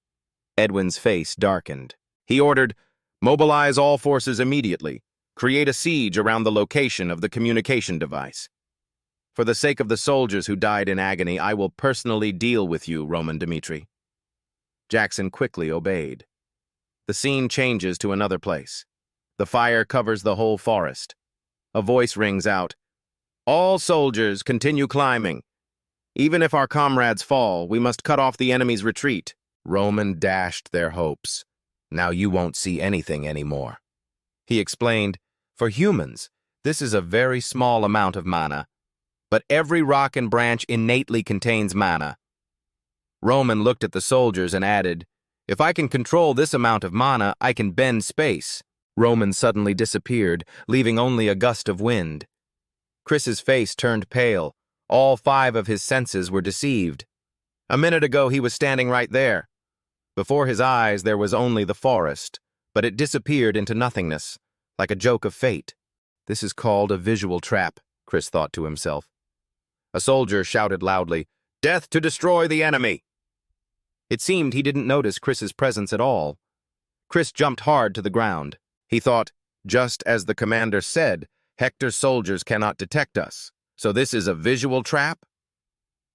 Edwin's face darkened. He ordered, "Mobilize all forces immediately. Create a siege around the location of the communication device. For the sake of the soldiers who died in agony, I will personally deal with you, Roman Dmitri." Jackson quickly obeyed. The scene changes to another place. The fire covers the whole forest. A voice rings out, "All soldiers continue climbing. Even if our comrades fall, we must cut off the enemy's retreat." Roman dashed their hopes. "Now you won't see anything anymore." He explained, "For humans, this is a very small amount of mana, but every rock and branch innately contains mana." Roman looked at the soldiers and added, "If I can control this amount of mana, I can bend space." Roman suddenly disappeared, leaving only a gust of wind. Chris's face turned pale. All 5 of his senses were deceived. A minute ago, he was standing right there. Before his eyes, there was only the forest, but it disappeared into nothingness, like a joke of fate. "This is called a visual trap," Chris thought to himself. A soldier shouted loudly, "Death to destroy the enemy!" It seemed he didn't notice Chris's presence at all. Chris jumped hard to the ground. He thought, just as the commander said, Hector's soldiers cannot detect us. So this is a visual trap?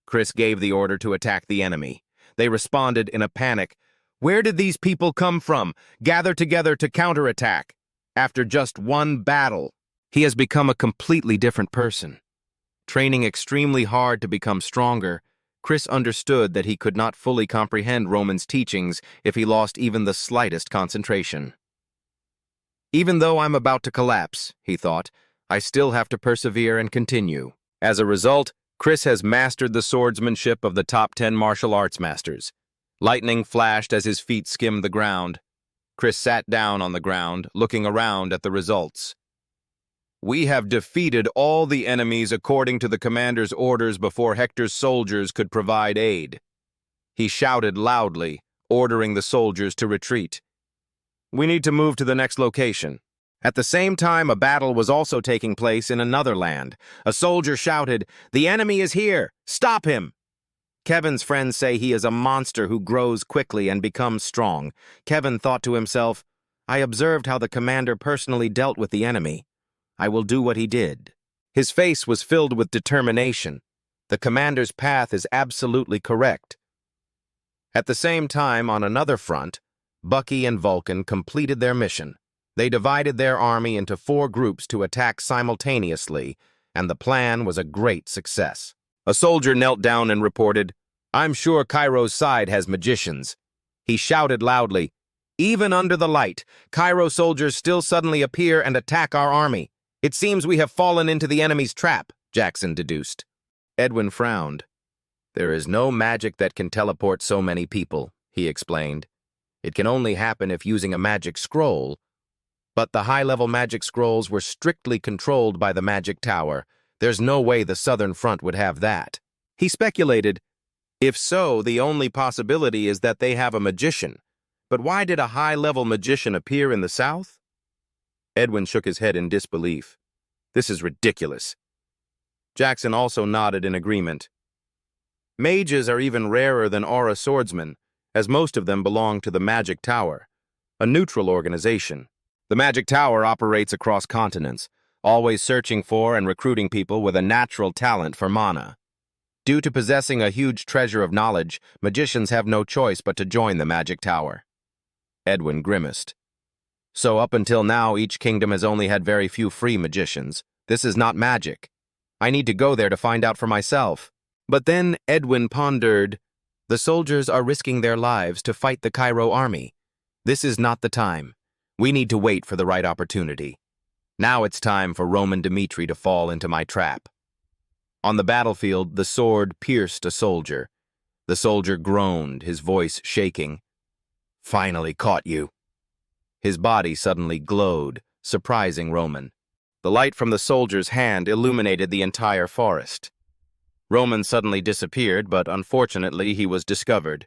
Chris gave the order to attack the enemy. They responded in a panic. Where did these people come from? Gather together to counterattack. After just one battle, he has become a completely different person. Training extremely hard to become stronger, Chris understood that he could not fully comprehend Roman's teachings if he lost even the slightest concentration. Even though I'm about to collapse, he thought, I still have to persevere and continue. As a result, Chris has mastered the swordsmanship of the top 10 martial arts masters. Lightning flashed as his feet skimmed the ground. Chris sat down on the ground, looking around at the results. We have defeated all the enemies according to the commander's orders before Hector's soldiers could provide aid. He shouted loudly, ordering the soldiers to retreat. We need to move to the next location. At the same time, a battle was also taking place in another land. A soldier shouted, The enemy is here! Stop him! Kevin's friends say he is a monster who grows quickly and becomes strong. Kevin thought to himself, I observed how the commander personally dealt with the enemy. I will do what he did. His face was filled with determination. The commander's path is absolutely correct. At the same time, on another front, Bucky and Vulcan completed their mission. They divided their army into 4 groups to attack simultaneously, and the plan was a great success. A soldier knelt down and reported, I'm sure Cairo's side has magicians. He shouted loudly, Even under the light, Cairo soldiers still suddenly appear and attack our army. It seems we have fallen into the enemy's trap, Jackson deduced. Edwin frowned. There is no magic that can teleport so many people, he explained. It can only happen if using a magic scroll. But the high-level magic scrolls were strictly controlled by the magic tower. There's no way the Southern Front would have that. He speculated, if so, the only possibility is that they have a magician. But why did a high-level magician appear in the South? Edwin shook his head in disbelief. This is ridiculous. Jackson also nodded in agreement. Mages are even rarer than aura swordsmen, as most of them belong to the Magic Tower, a neutral organization. The Magic Tower operates across continents, always searching for and recruiting people with a natural talent for mana. Due to possessing a huge treasure of knowledge, magicians have no choice but to join the Magic Tower. Edwin grimaced. So up until now, each kingdom has only had very few free magicians. This is not magic. I need to go there to find out for myself. But then Edwin pondered, the soldiers are risking their lives to fight the Cairo army. This is not the time. We need to wait for the right opportunity. Now it's time for Roman Dmitri to fall into my trap. On the battlefield, the sword pierced a soldier. The soldier groaned, his voice shaking. Finally caught you. His body suddenly glowed, surprising Roman. The light from the soldier's hand illuminated the entire forest. Roman suddenly disappeared, but unfortunately he was discovered.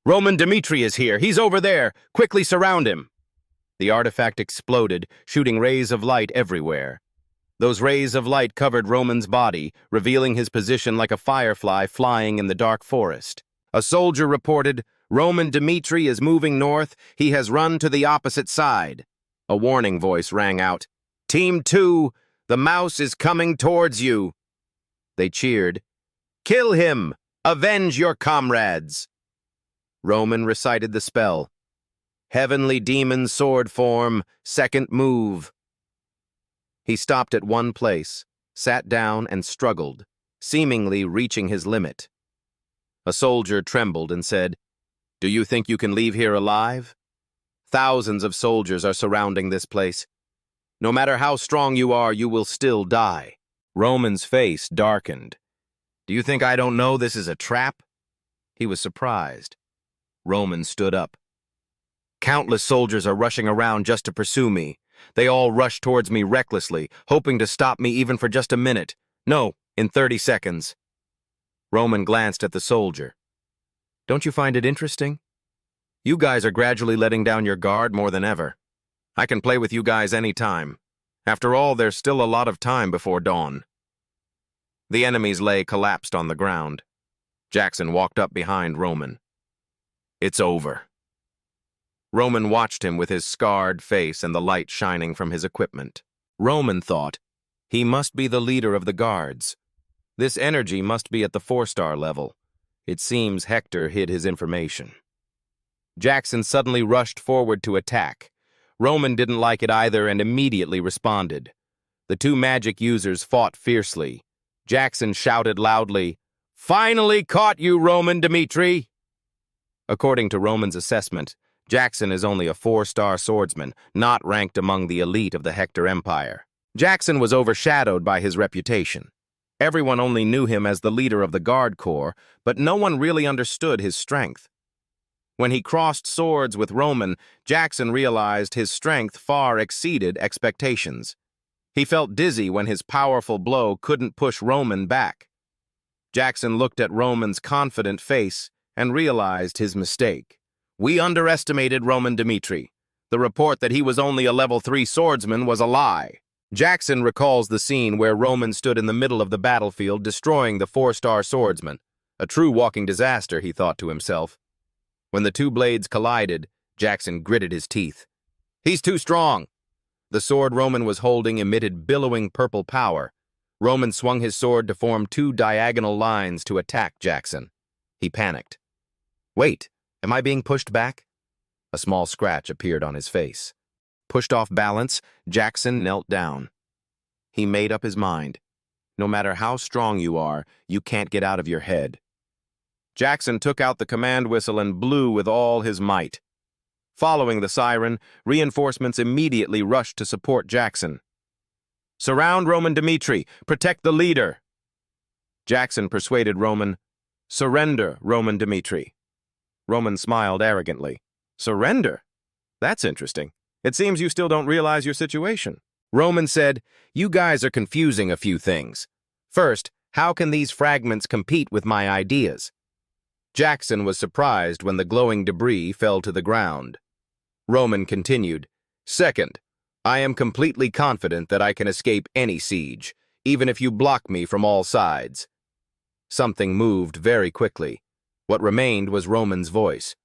"Roman Dmitri is here! He's over there! Quickly surround him!" The artifact exploded, shooting rays of light everywhere. Those rays of light covered Roman's body, revealing his position like a firefly flying in the dark forest. A soldier reported, "Roman Dmitri is moving north. He has run to the opposite side." A warning voice rang out, "Team 2, the mouse is coming towards you." They cheered, "Kill him! Avenge your comrades!" Roman recited the spell. "Heavenly demon sword form, second move." He stopped at one place, sat down and struggled, seemingly reaching his limit. A soldier trembled and said, "Do you think you can leave here alive? Thousands of soldiers are surrounding this place. No matter how strong you are, you will still die." Roman's face darkened. "Do you think I don't know this is a trap?" He was surprised. Roman stood up. "Countless soldiers are rushing around just to pursue me. They all rush towards me recklessly, hoping to stop me even for just a minute. No, in 30 seconds. Roman glanced at the soldier. "Don't you find it interesting? You guys are gradually letting down your guard more than ever. I can play with you guys any time. After all, there's still a lot of time before dawn." The enemies lay collapsed on the ground. Jackson walked up behind Roman. "It's over." Roman watched him with his scarred face and the light shining from his equipment. Roman thought, he must be the leader of the guards. This energy must be at the 4-star level. It seems Hector hid his information. Jackson suddenly rushed forward to attack. Roman didn't like it either and immediately responded. The two magic users fought fiercely. Jackson shouted loudly, "Finally caught you, Roman Dmitri!" According to Roman's assessment, Jackson is only a 4-star swordsman, not ranked among the elite of the Hector Empire. Jackson was overshadowed by his reputation. Everyone only knew him as the leader of the Guard Corps, but no one really understood his strength. When he crossed swords with Roman, Jackson realized his strength far exceeded expectations. He felt dizzy when his powerful blow couldn't push Roman back. Jackson looked at Roman's confident face and realized his mistake. "We underestimated Roman Dmitri. The report that he was only a level 3 swordsman was a lie." Jackson recalls the scene where Roman stood in the middle of the battlefield destroying the 4-star swordsman. A true walking disaster, he thought to himself. When the two blades collided, Jackson gritted his teeth. "He's too strong." The sword Roman was holding emitted billowing purple power. Roman swung his sword to form 2 diagonal lines to attack Jackson. He panicked. "Wait, am I being pushed back?" A small scratch appeared on his face. Pushed off balance, Jackson knelt down. He made up his mind. No matter how strong you are, you can't get out of your head. Jackson took out the command whistle and blew with all his might. Following the siren, reinforcements immediately rushed to support Jackson. "Surround Roman Dmitri! Protect the leader!" Jackson persuaded Roman, "Surrender, Roman Dmitri." Roman smiled arrogantly. "Surrender? That's interesting. It seems you still don't realize your situation." Roman said, "You guys are confusing a few things. First, how can these fragments compete with my ideas?" Jackson was surprised when the glowing debris fell to the ground. Roman continued, "Second, I am completely confident that I can escape any siege, even if you block me from all sides." Something moved very quickly. What remained was Roman's voice.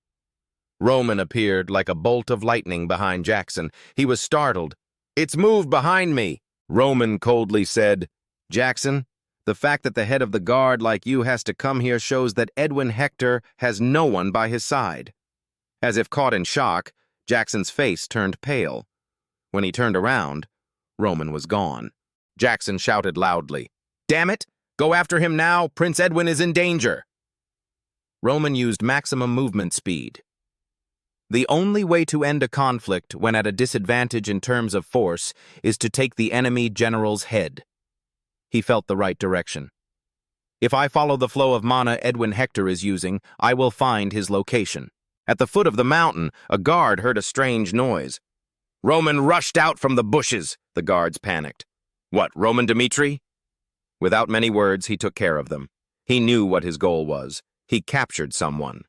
Roman appeared like a bolt of lightning behind Jackson. He was startled. "It's moved behind me." Roman coldly said, "Jackson, the fact that the head of the guard like you has to come here shows that Edwin Hector has no one by his side." As if caught in shock, Jackson's face turned pale. When he turned around, Roman was gone. Jackson shouted loudly, "Damn it! Go after him now! Prince Edwin is in danger!" Roman used maximum movement speed. The only way to end a conflict when at a disadvantage in terms of force is to take the enemy general's head. He felt the right direction. If I follow the flow of mana Edwin Hector is using, I will find his location. At the foot of the mountain, a guard heard a strange noise. Roman rushed out from the bushes. The guards panicked. "What, Roman Dmitri?" Without many words, he took care of them. He knew what his goal was. He captured someone.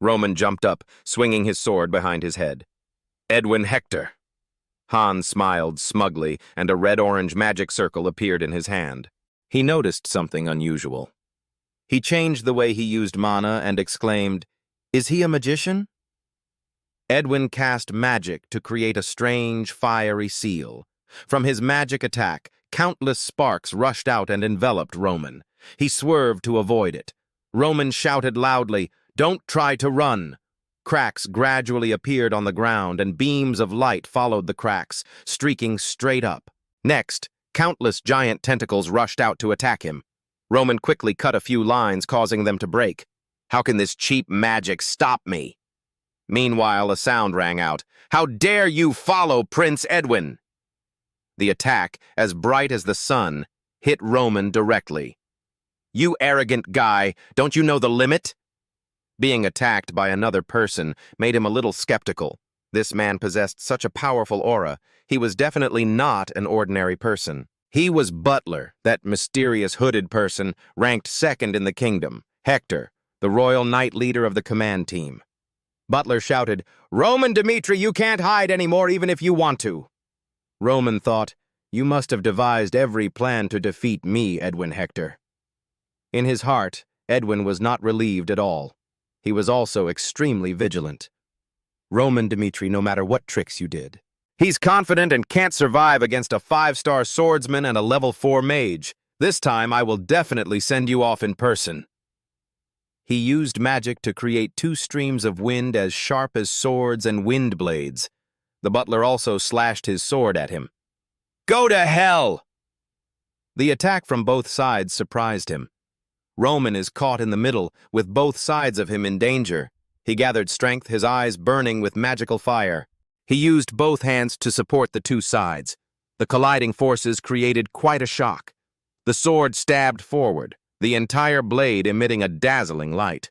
Roman jumped up, swinging his sword behind his head. Edwin Hector. Hans smiled smugly, and a red-orange magic circle appeared in his hand. He noticed something unusual. He changed the way he used mana and exclaimed, "Is he a magician?" Edwin cast magic to create a strange, fiery seal. From his magic attack, countless sparks rushed out and enveloped Roman. He swerved to avoid it. Roman shouted loudly, "Don't try to run!" Cracks gradually appeared on the ground, and beams of light followed the cracks, streaking straight up. Next, countless giant tentacles rushed out to attack him. Roman quickly cut a few lines, causing them to break. "How can this cheap magic stop me?" Meanwhile, a sound rang out. "How dare you follow Prince Edwin?" The attack, as bright as the sun, hit Roman directly. "You arrogant guy, don't you know the limit?" Being attacked by another person made him a little skeptical. This man possessed such a powerful aura. He was definitely not an ordinary person. He was Butler, that mysterious hooded person, ranked second in the kingdom. Hector, the royal knight leader of the command team. Butler shouted, "Roman Dmitri, you can't hide anymore even if you want to." Roman thought, "You must have devised every plan to defeat me, Edwin Hector." In his heart, Edwin was not relieved at all. He was also extremely vigilant. "Roman Dmitri, no matter what tricks you did. He's confident and can't survive against a 5-star swordsman and a level 4 mage. This time I will definitely send you off in person." He used magic to create 2 streams of wind as sharp as swords and wind blades. The butler also slashed his sword at him. "Go to hell!" The attack from both sides surprised him. Roman is caught in the middle, with both sides of him in danger. He gathered strength, his eyes burning with magical fire. He used both hands to support the 2 sides. The colliding forces created quite a shock. The sword stabbed forward, the entire blade emitting a dazzling light.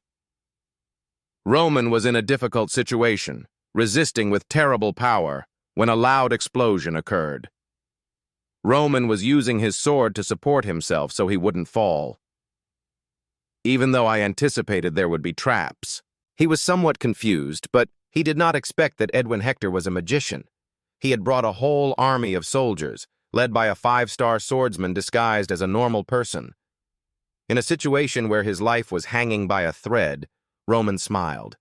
Roman was in a difficult situation, resisting with terrible power, when a loud explosion occurred. Roman was using his sword to support himself so he wouldn't fall. Even though I anticipated there would be traps, he was somewhat confused, but he did not expect that Edwin Hector was a magician. He had brought a whole army of soldiers, led by a 5-star swordsman disguised as a normal person. In a situation where his life was hanging by a thread, Roman smiled.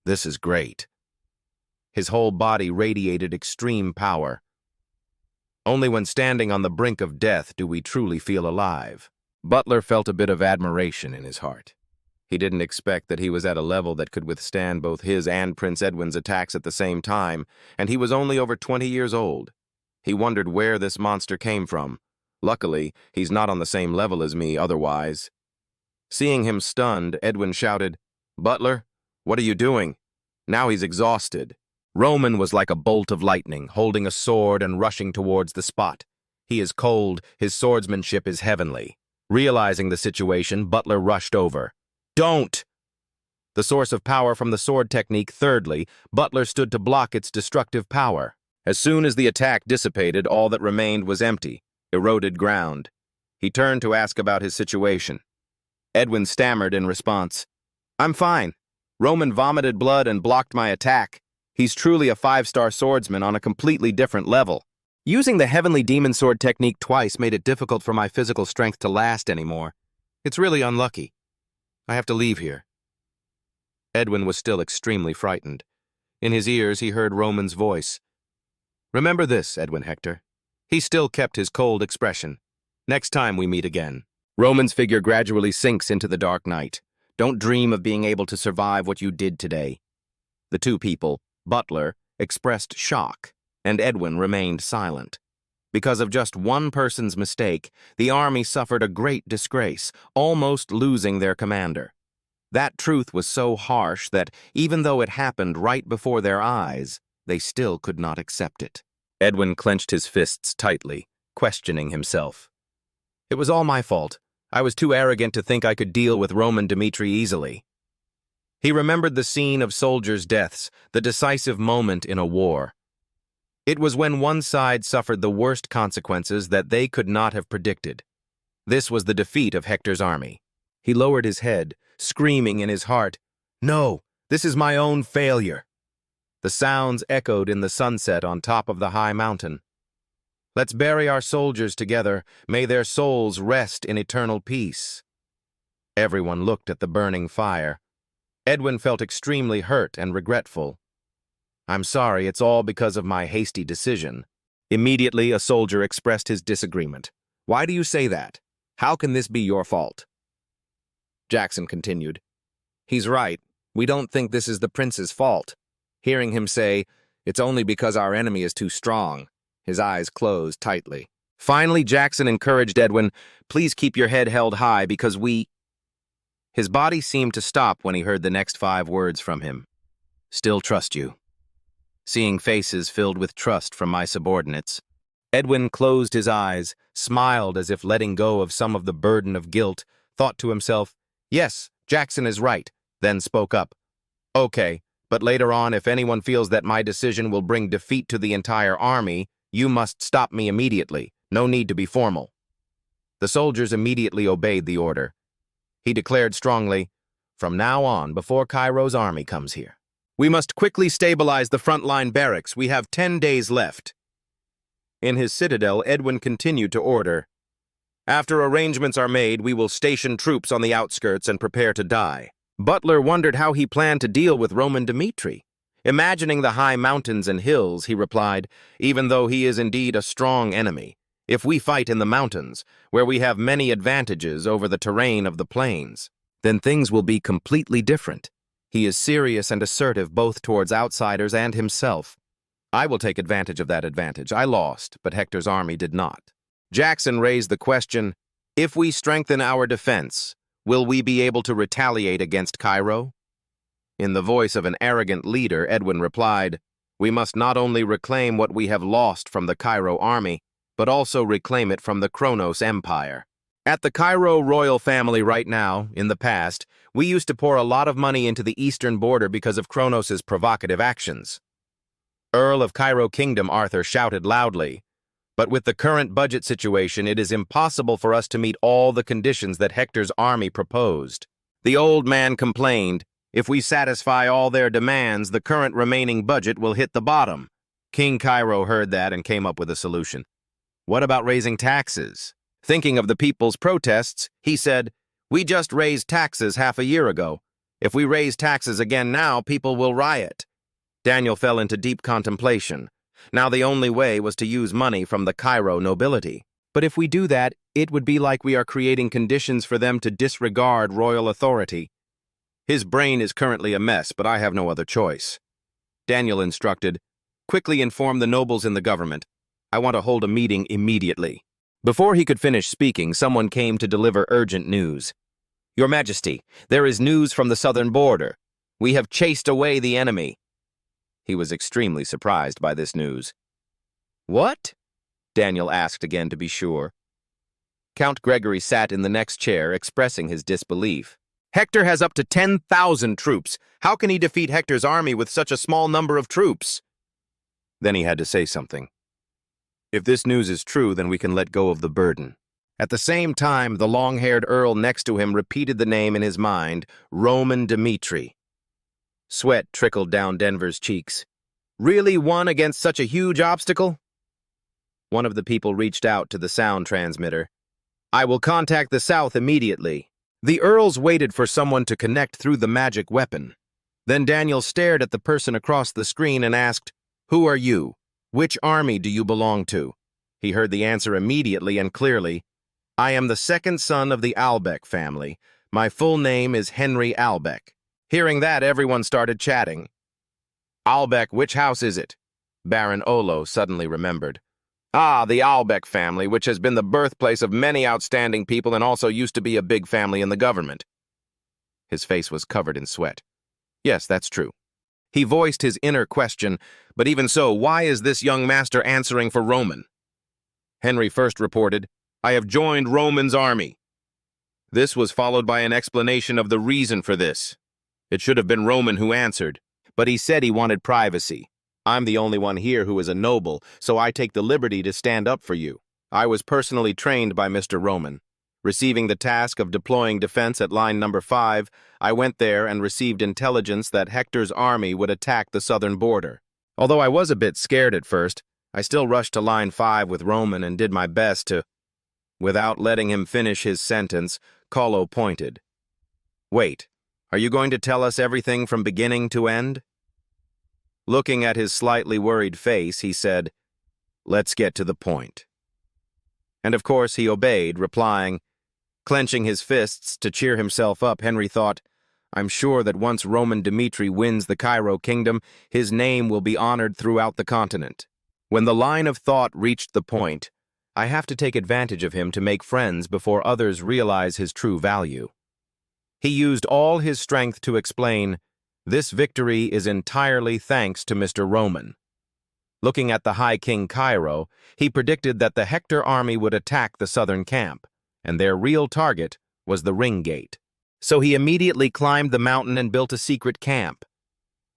"This is great." His whole body radiated extreme power. Only when standing on the brink of death do we truly feel alive. Butler felt a bit of admiration in his heart. He didn't expect that he was at a level that could withstand both his and Prince Edwin's attacks at the same time, and he was only over 20 years old. He wondered where this monster came from. Luckily, he's not on the same level as me otherwise. Seeing him stunned, Edwin shouted, "Butler, what are you doing?" Now he's exhausted. Roman was like a bolt of lightning, holding a sword and rushing towards the spot. He is cold, his swordsmanship is heavenly. Realizing the situation, Butler rushed over. "Don't!" The source of power from the sword technique, thirdly, Butler stood to block its destructive power. As soon as the attack dissipated, all that remained was empty, eroded ground. He turned to ask about his situation. Edwin stammered in response. "I'm fine. Roman vomited blood and blocked my attack. He's truly a 5-star swordsman on a completely different level. Using the Heavenly Demon Sword technique twice made it difficult for my physical strength to last anymore. It's really unlucky. I have to leave here." Edwin was still extremely frightened. In his ears, he heard Roman's voice. "Remember this, Edwin Hector." He still kept his cold expression. "Next time we meet again." Roman's figure gradually sinks into the dark night. Don't dream of being able to survive what you did today. The 2 people, Butler, expressed shock, and Edwin remained silent. Because of just one person's mistake, the army suffered a great disgrace, almost losing their commander. That truth was so harsh that, even though it happened right before their eyes, they still could not accept it. Edwin clenched his fists tightly, questioning himself. It was all my fault. I was too arrogant to think I could deal with Roman Dmitri easily. He remembered the scene of soldiers' deaths, the decisive moment in a war. It was when one side suffered the worst consequences that they could not have predicted. This was the defeat of Hector's army. He lowered his head, screaming in his heart, "No, this is my own failure." The sounds echoed in the sunset on top of the high mountain. "Let's bury our soldiers together. May their souls rest in eternal peace." Everyone looked at the burning fire. Edwin felt extremely hurt and regretful. "I'm sorry, it's all because of my hasty decision." Immediately, a soldier expressed his disagreement. "Why do you say that? How can this be your fault?" Jackson continued, "He's right. We don't think this is the prince's fault." Hearing him say, "It's only because our enemy is too strong," his eyes closed tightly. Finally, Jackson encouraged Edwin, "Please keep your head held high because we—" His body seemed to stop when he heard the next 5 words from him. "Still trust you." Seeing faces filled with trust from my subordinates, Edwin closed his eyes, smiled as if letting go of some of the burden of guilt, thought to himself, "Yes, Jackson is right," then spoke up. "Okay, but later on, if anyone feels that my decision will bring defeat to the entire army, you must stop me immediately. No need to be formal." The soldiers immediately obeyed the order. He declared strongly, "From now on, before Cairo's army comes here, we must quickly stabilize the frontline barracks. We have 10 days left." In his citadel, Edwin continued to order, "After arrangements are made, we will station troops on the outskirts and prepare to die." Butler wondered how he planned to deal with Roman Dmitri. Imagining the high mountains and hills, he replied, "Even though he is indeed a strong enemy, if we fight in the mountains, where we have many advantages over the terrain of the plains, then things will be completely different. He is serious and assertive both towards outsiders and himself. I will take advantage of that advantage. I lost, but Hector's army did not." Jackson raised the question, "If we strengthen our defense, will we be able to retaliate against Cairo?" In the voice of an arrogant leader, Edwin replied, "We must not only reclaim what we have lost from the Cairo army, but also reclaim it from the Kronos Empire. At the Cairo royal family right now, in the past, we used to pour a lot of money into the eastern border because of Kronos' provocative actions." Earl of Cairo Kingdom Arthur shouted loudly, "But with the current budget situation, it is impossible for us to meet all the conditions that Hector's army proposed." The old man complained, "If we satisfy all their demands, the current remaining budget will hit the bottom." King Cairo heard that and came up with a solution. "What about raising taxes?" Thinking of the people's protests, he said, "We just raised taxes half a year ago. If we raise taxes again now, people will riot." Daniel fell into deep contemplation. Now the only way was to use money from the Cairo nobility. But if we do that, it would be like we are creating conditions for them to disregard royal authority. His brain is currently a mess, but I have no other choice. Daniel instructed, "Quickly inform the nobles in the government. I want to hold a meeting immediately." Before he could finish speaking, someone came to deliver urgent news. "Your Majesty, there is news from the southern border. We have chased away the enemy." He was extremely surprised by this news. "What?" Daniel asked again to be sure. Count Gregory sat in the next chair, expressing his disbelief. "Hector has up to 10,000 troops. How can he defeat Hector's army with such a small number of troops?" Then he had to say something. "If this news is true, then we can let go of the burden." At the same time, the long-haired earl next to him repeated the name in his mind, Roman Dmitri. Sweat trickled down Denver's cheeks. "Really won against such a huge obstacle?" One of the people reached out to the sound transmitter. "I will contact the South immediately." The earls waited for someone to connect through the magic weapon. Then Daniel stared at the person across the screen and asked, "Who are you? Which army do you belong to?" He heard the answer immediately and clearly. "I am the second son of the Albeck family. My full name is Henry Albeck." Hearing that, everyone started chatting. "Albeck, which house is it?" Baron Olo suddenly remembered. "Ah, the Albeck family, which has been the birthplace of many outstanding people and also used to be a big family in the government." His face was covered in sweat. "Yes, that's true." He voiced his inner question, "But even so, why is this young master answering for Roman?" Henry first reported, "I have joined Roman's army." This was followed by an explanation of the reason for this. It should have been Roman who answered, but he said he wanted privacy. "I'm the only one here who is a noble, so I take the liberty to stand up for you. I was personally trained by Mr. Roman. Receiving the task of deploying defense at line number 5, I went there and received intelligence that Hector's army would attack the southern border. Although I was a bit scared at first, I still rushed to line 5 with Roman and did my best to... Without letting him finish his sentence, Kahlo pointed. Wait, are you going to tell us everything from beginning to end? Looking at his slightly worried face, he said, Let's get to the point. And of course he obeyed, replying, Clenching his fists to cheer himself up, Henry thought, I'm sure that once Roman Dmitri wins the Cairo kingdom, his name will be honored throughout the continent. When the line of thought reached the point, I have to take advantage of him to make friends before others realize his true value. He used all his strength to explain, This victory is entirely thanks to Mr. Roman. Looking at the High King Cairo, he predicted that the Hector army would attack the southern camp, and their real target was the Ring Gate. So he immediately climbed the mountain and built a secret camp.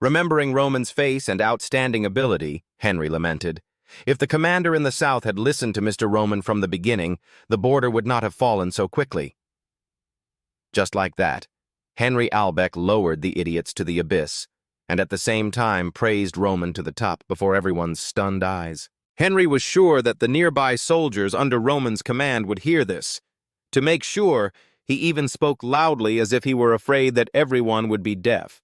Remembering Roman's face and outstanding ability, Henry lamented, if the commander in the south had listened to Mr. Roman from the beginning, the border would not have fallen so quickly. Just like that, Henry Albeck lowered the idiots to the abyss, and at the same time praised Roman to the top before everyone's stunned eyes. Henry was sure that the nearby soldiers under Roman's command would hear this. To make sure, he even spoke loudly as if he were afraid that everyone would be deaf.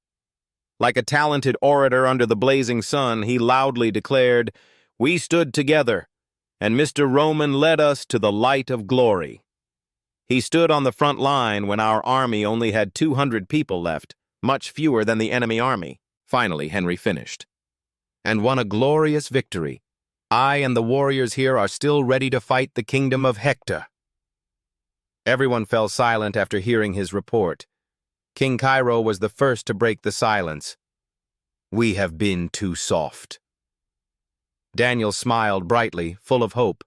Like a talented orator under the blazing sun, he loudly declared, We stood together, and Mr. Roman led us to the light of glory. He stood on the front line when our army only had 200 people left, much fewer than the enemy army. Finally, Henry finished. And won a glorious victory. I and the warriors here are still ready to fight the kingdom of Hector. Everyone fell silent after hearing his report. King Cairo was the first to break the silence. We have been too soft. Daniel smiled brightly, full of hope.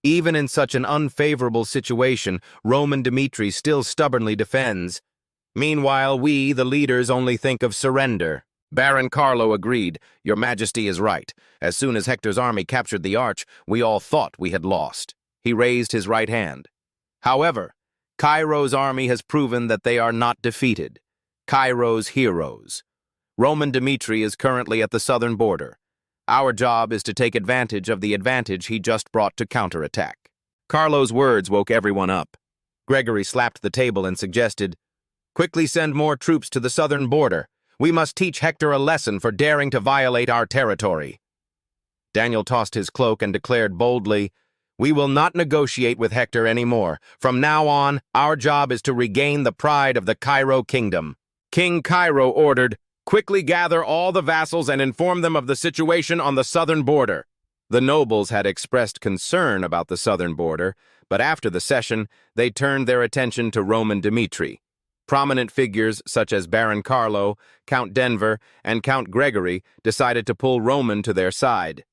Even in such an unfavorable situation, Roman Dmitri still stubbornly defends. Meanwhile, we, the leaders, only think of surrender. Baron Carlo agreed. Your Majesty is right. As soon as Hector's army captured the arch, we all thought we had lost. He raised his right hand. However, Cairo's army has proven that they are not defeated. Cairo's heroes. Roman Dmitri is currently at the southern border. Our job is to take advantage of the advantage he just brought to counterattack. Carlo's words woke everyone up. Gregory slapped the table and suggested, Quickly send more troops to the southern border. We must teach Hector a lesson for daring to violate our territory. Daniel tossed his cloak and declared boldly, We will not negotiate with Hector anymore. From now on, our job is to regain the pride of the Cairo kingdom. King Cairo ordered, Quickly gather all the vassals and inform them of the situation on the southern border. The nobles had expressed concern about the southern border, but after the session, they turned their attention to Roman Dmitri. Prominent figures such as Baron Carlo, Count Denver, and Count Gregory decided to pull Roman to their side.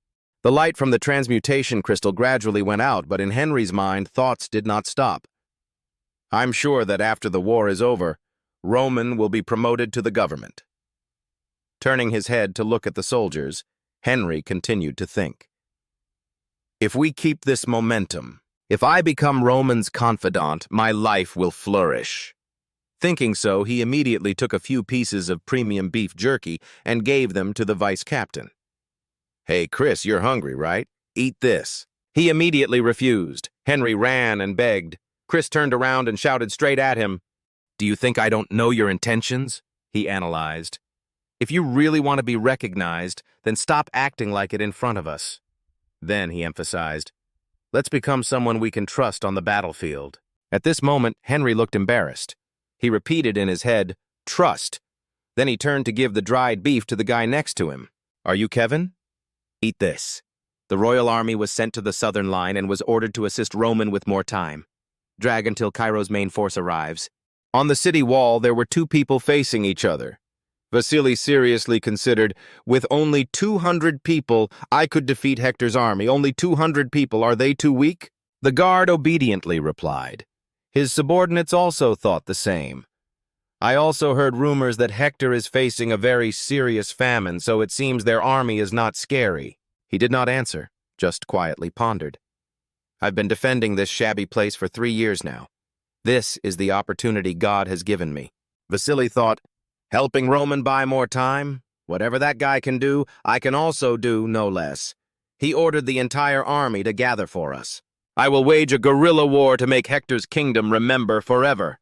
The light from the transmutation crystal gradually went out, but in Henry's mind, thoughts did not stop. I'm sure that after the war is over, Roman will be promoted to the government. Turning his head to look at the soldiers, Henry continued to think. If we keep this momentum, if I become Roman's confidant, my life will flourish. Thinking so, he immediately took a few pieces of premium beef jerky and gave them to the vice captain. Hey, Chris, you're hungry, right? Eat this. He immediately refused. Henry ran and begged. Chris turned around and shouted straight at him. Do you think I don't know your intentions? He analyzed. If you really want to be recognized, then stop acting like it in front of us. Then, he emphasized, let's become someone we can trust on the battlefield. At this moment, Henry looked embarrassed. He repeated in his head, trust. Then he turned to give the dried beef to the guy next to him. Are you Kevin? Eat this. The royal army was sent to the southern line and was ordered to assist Roman with more time. Drag until Cairo's main force arrives. On the city wall, there were two people facing each other. Vasily seriously considered, with only 200 people, I could defeat Hector's army. Only 200 people. Are they too weak? The guard obediently replied. His subordinates also thought the same. I also heard rumors that Hector is facing a very serious famine, so it seems their army is not scary. He did not answer, just quietly pondered. I've been defending this shabby place for 3 years now. This is the opportunity God has given me. Vasily thought, helping Roman buy more time? Whatever that guy can do, I can also do no less. He ordered the entire army to gather for us. I will wage a guerrilla war to make Hector's kingdom remember forever.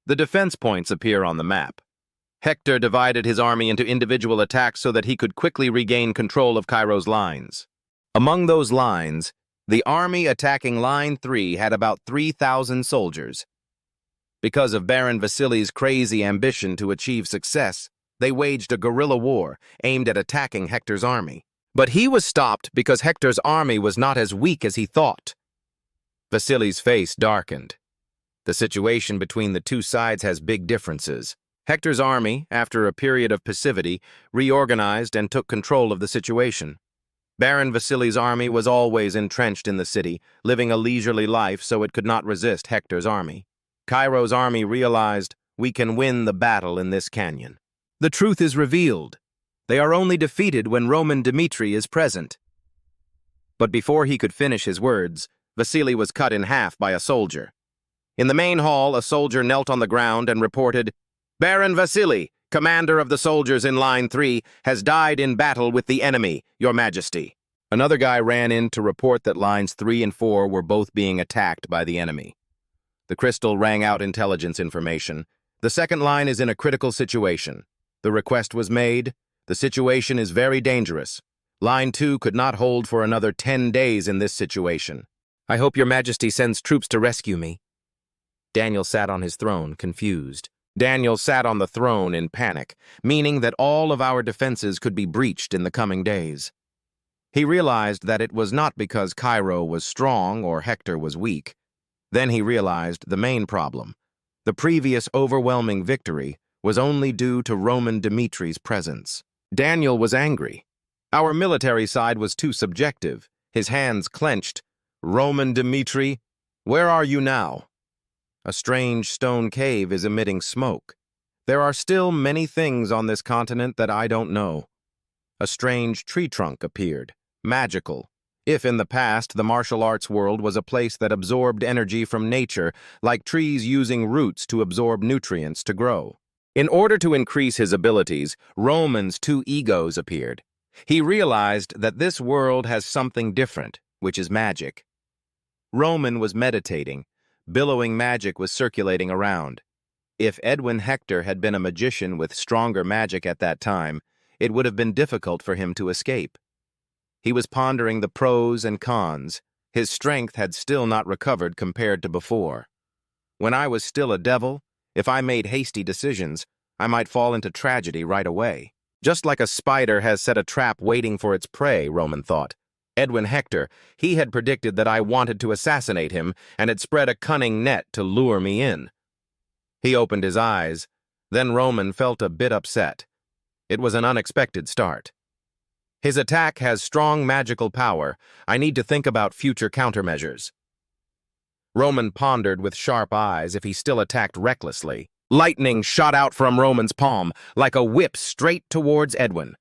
The defense points appear on the map. Hector divided his army into individual attacks so that he could quickly regain control of Cairo's lines. Among those lines, the army attacking Line 3 had about 3,000 soldiers. Because of Baron Vasily's crazy ambition to achieve success, they waged a guerrilla war aimed at attacking Hector's army. But he was stopped because Hector's army was not as weak as he thought. Vasily's face darkened. The situation between the two sides has big differences. Hector's army, after a period of passivity, reorganized and took control of the situation. Baron Vasily's army was always entrenched in the city, living a leisurely life so it could not resist Hector's army. Cairo's army realized, we can win the battle in this canyon. The truth is revealed. They are only defeated when Roman Dmitri is present. But before he could finish his words, Vasily was cut in half by a soldier. In the main hall, a soldier knelt on the ground and reported, Baron Vasily, commander of the soldiers in Line 3, has died in battle with the enemy, Your Majesty. Another guy ran in to report that Lines 3 and 4 were both being attacked by the enemy. The crystal rang out intelligence information. The second line is in a critical situation. The request was made. The situation is very dangerous. Line 2 could not hold for another 10 days in this situation. I hope Your Majesty sends troops to rescue me. Daniel sat on his throne, confused. Daniel sat on the throne in panic, meaning that all of our defenses could be breached in the coming days. He realized that it was not because Cairo was strong or Hector was weak. Then he realized the main problem. The previous overwhelming victory was only due to Roman Dmitri's presence. Daniel was angry. Our military side was too subjective. His hands clenched. Roman Dmitri, where are you now? A strange stone cave is emitting smoke. There are still many things on this continent that I don't know. A strange tree trunk appeared, magical. If in the past the martial arts world was a place that absorbed energy from nature, like trees using roots to absorb nutrients to grow. In order to increase his abilities, Roman's two egos appeared. He realized that this world has something different, which is magic. Roman was meditating. Billowing magic was circulating around. If Edwin Hector had been a magician with stronger magic at that time, it would have been difficult for him to escape. He was pondering the pros and cons. His strength had still not recovered compared to before. When I was still a devil, if I made hasty decisions, I might fall into tragedy right away. Just like a spider has set a trap waiting for its prey, Roman thought. Edwin Hector, he had predicted that I wanted to assassinate him and had spread a cunning net to lure me in. He opened his eyes. Then Roman felt a bit upset. It was an unexpected start. His attack has strong magical power. I need to think about future countermeasures. Roman pondered with sharp eyes if he still attacked recklessly. Lightning shot out from Roman's palm, like a whip straight towards Edwin.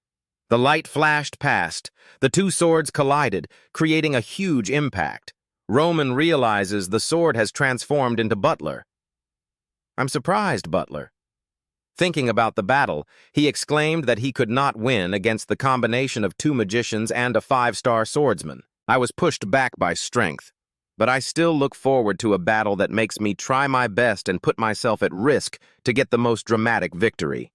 The light flashed past. The two swords collided, creating a huge impact. Roman realizes the sword has transformed into Butler. I'm surprised, Butler. Thinking about the battle, he exclaimed that he could not win against the combination of two magicians and a 5-star swordsman. I was pushed back by strength. But I still look forward to a battle that makes me try my best and put myself at risk to get the most dramatic victory.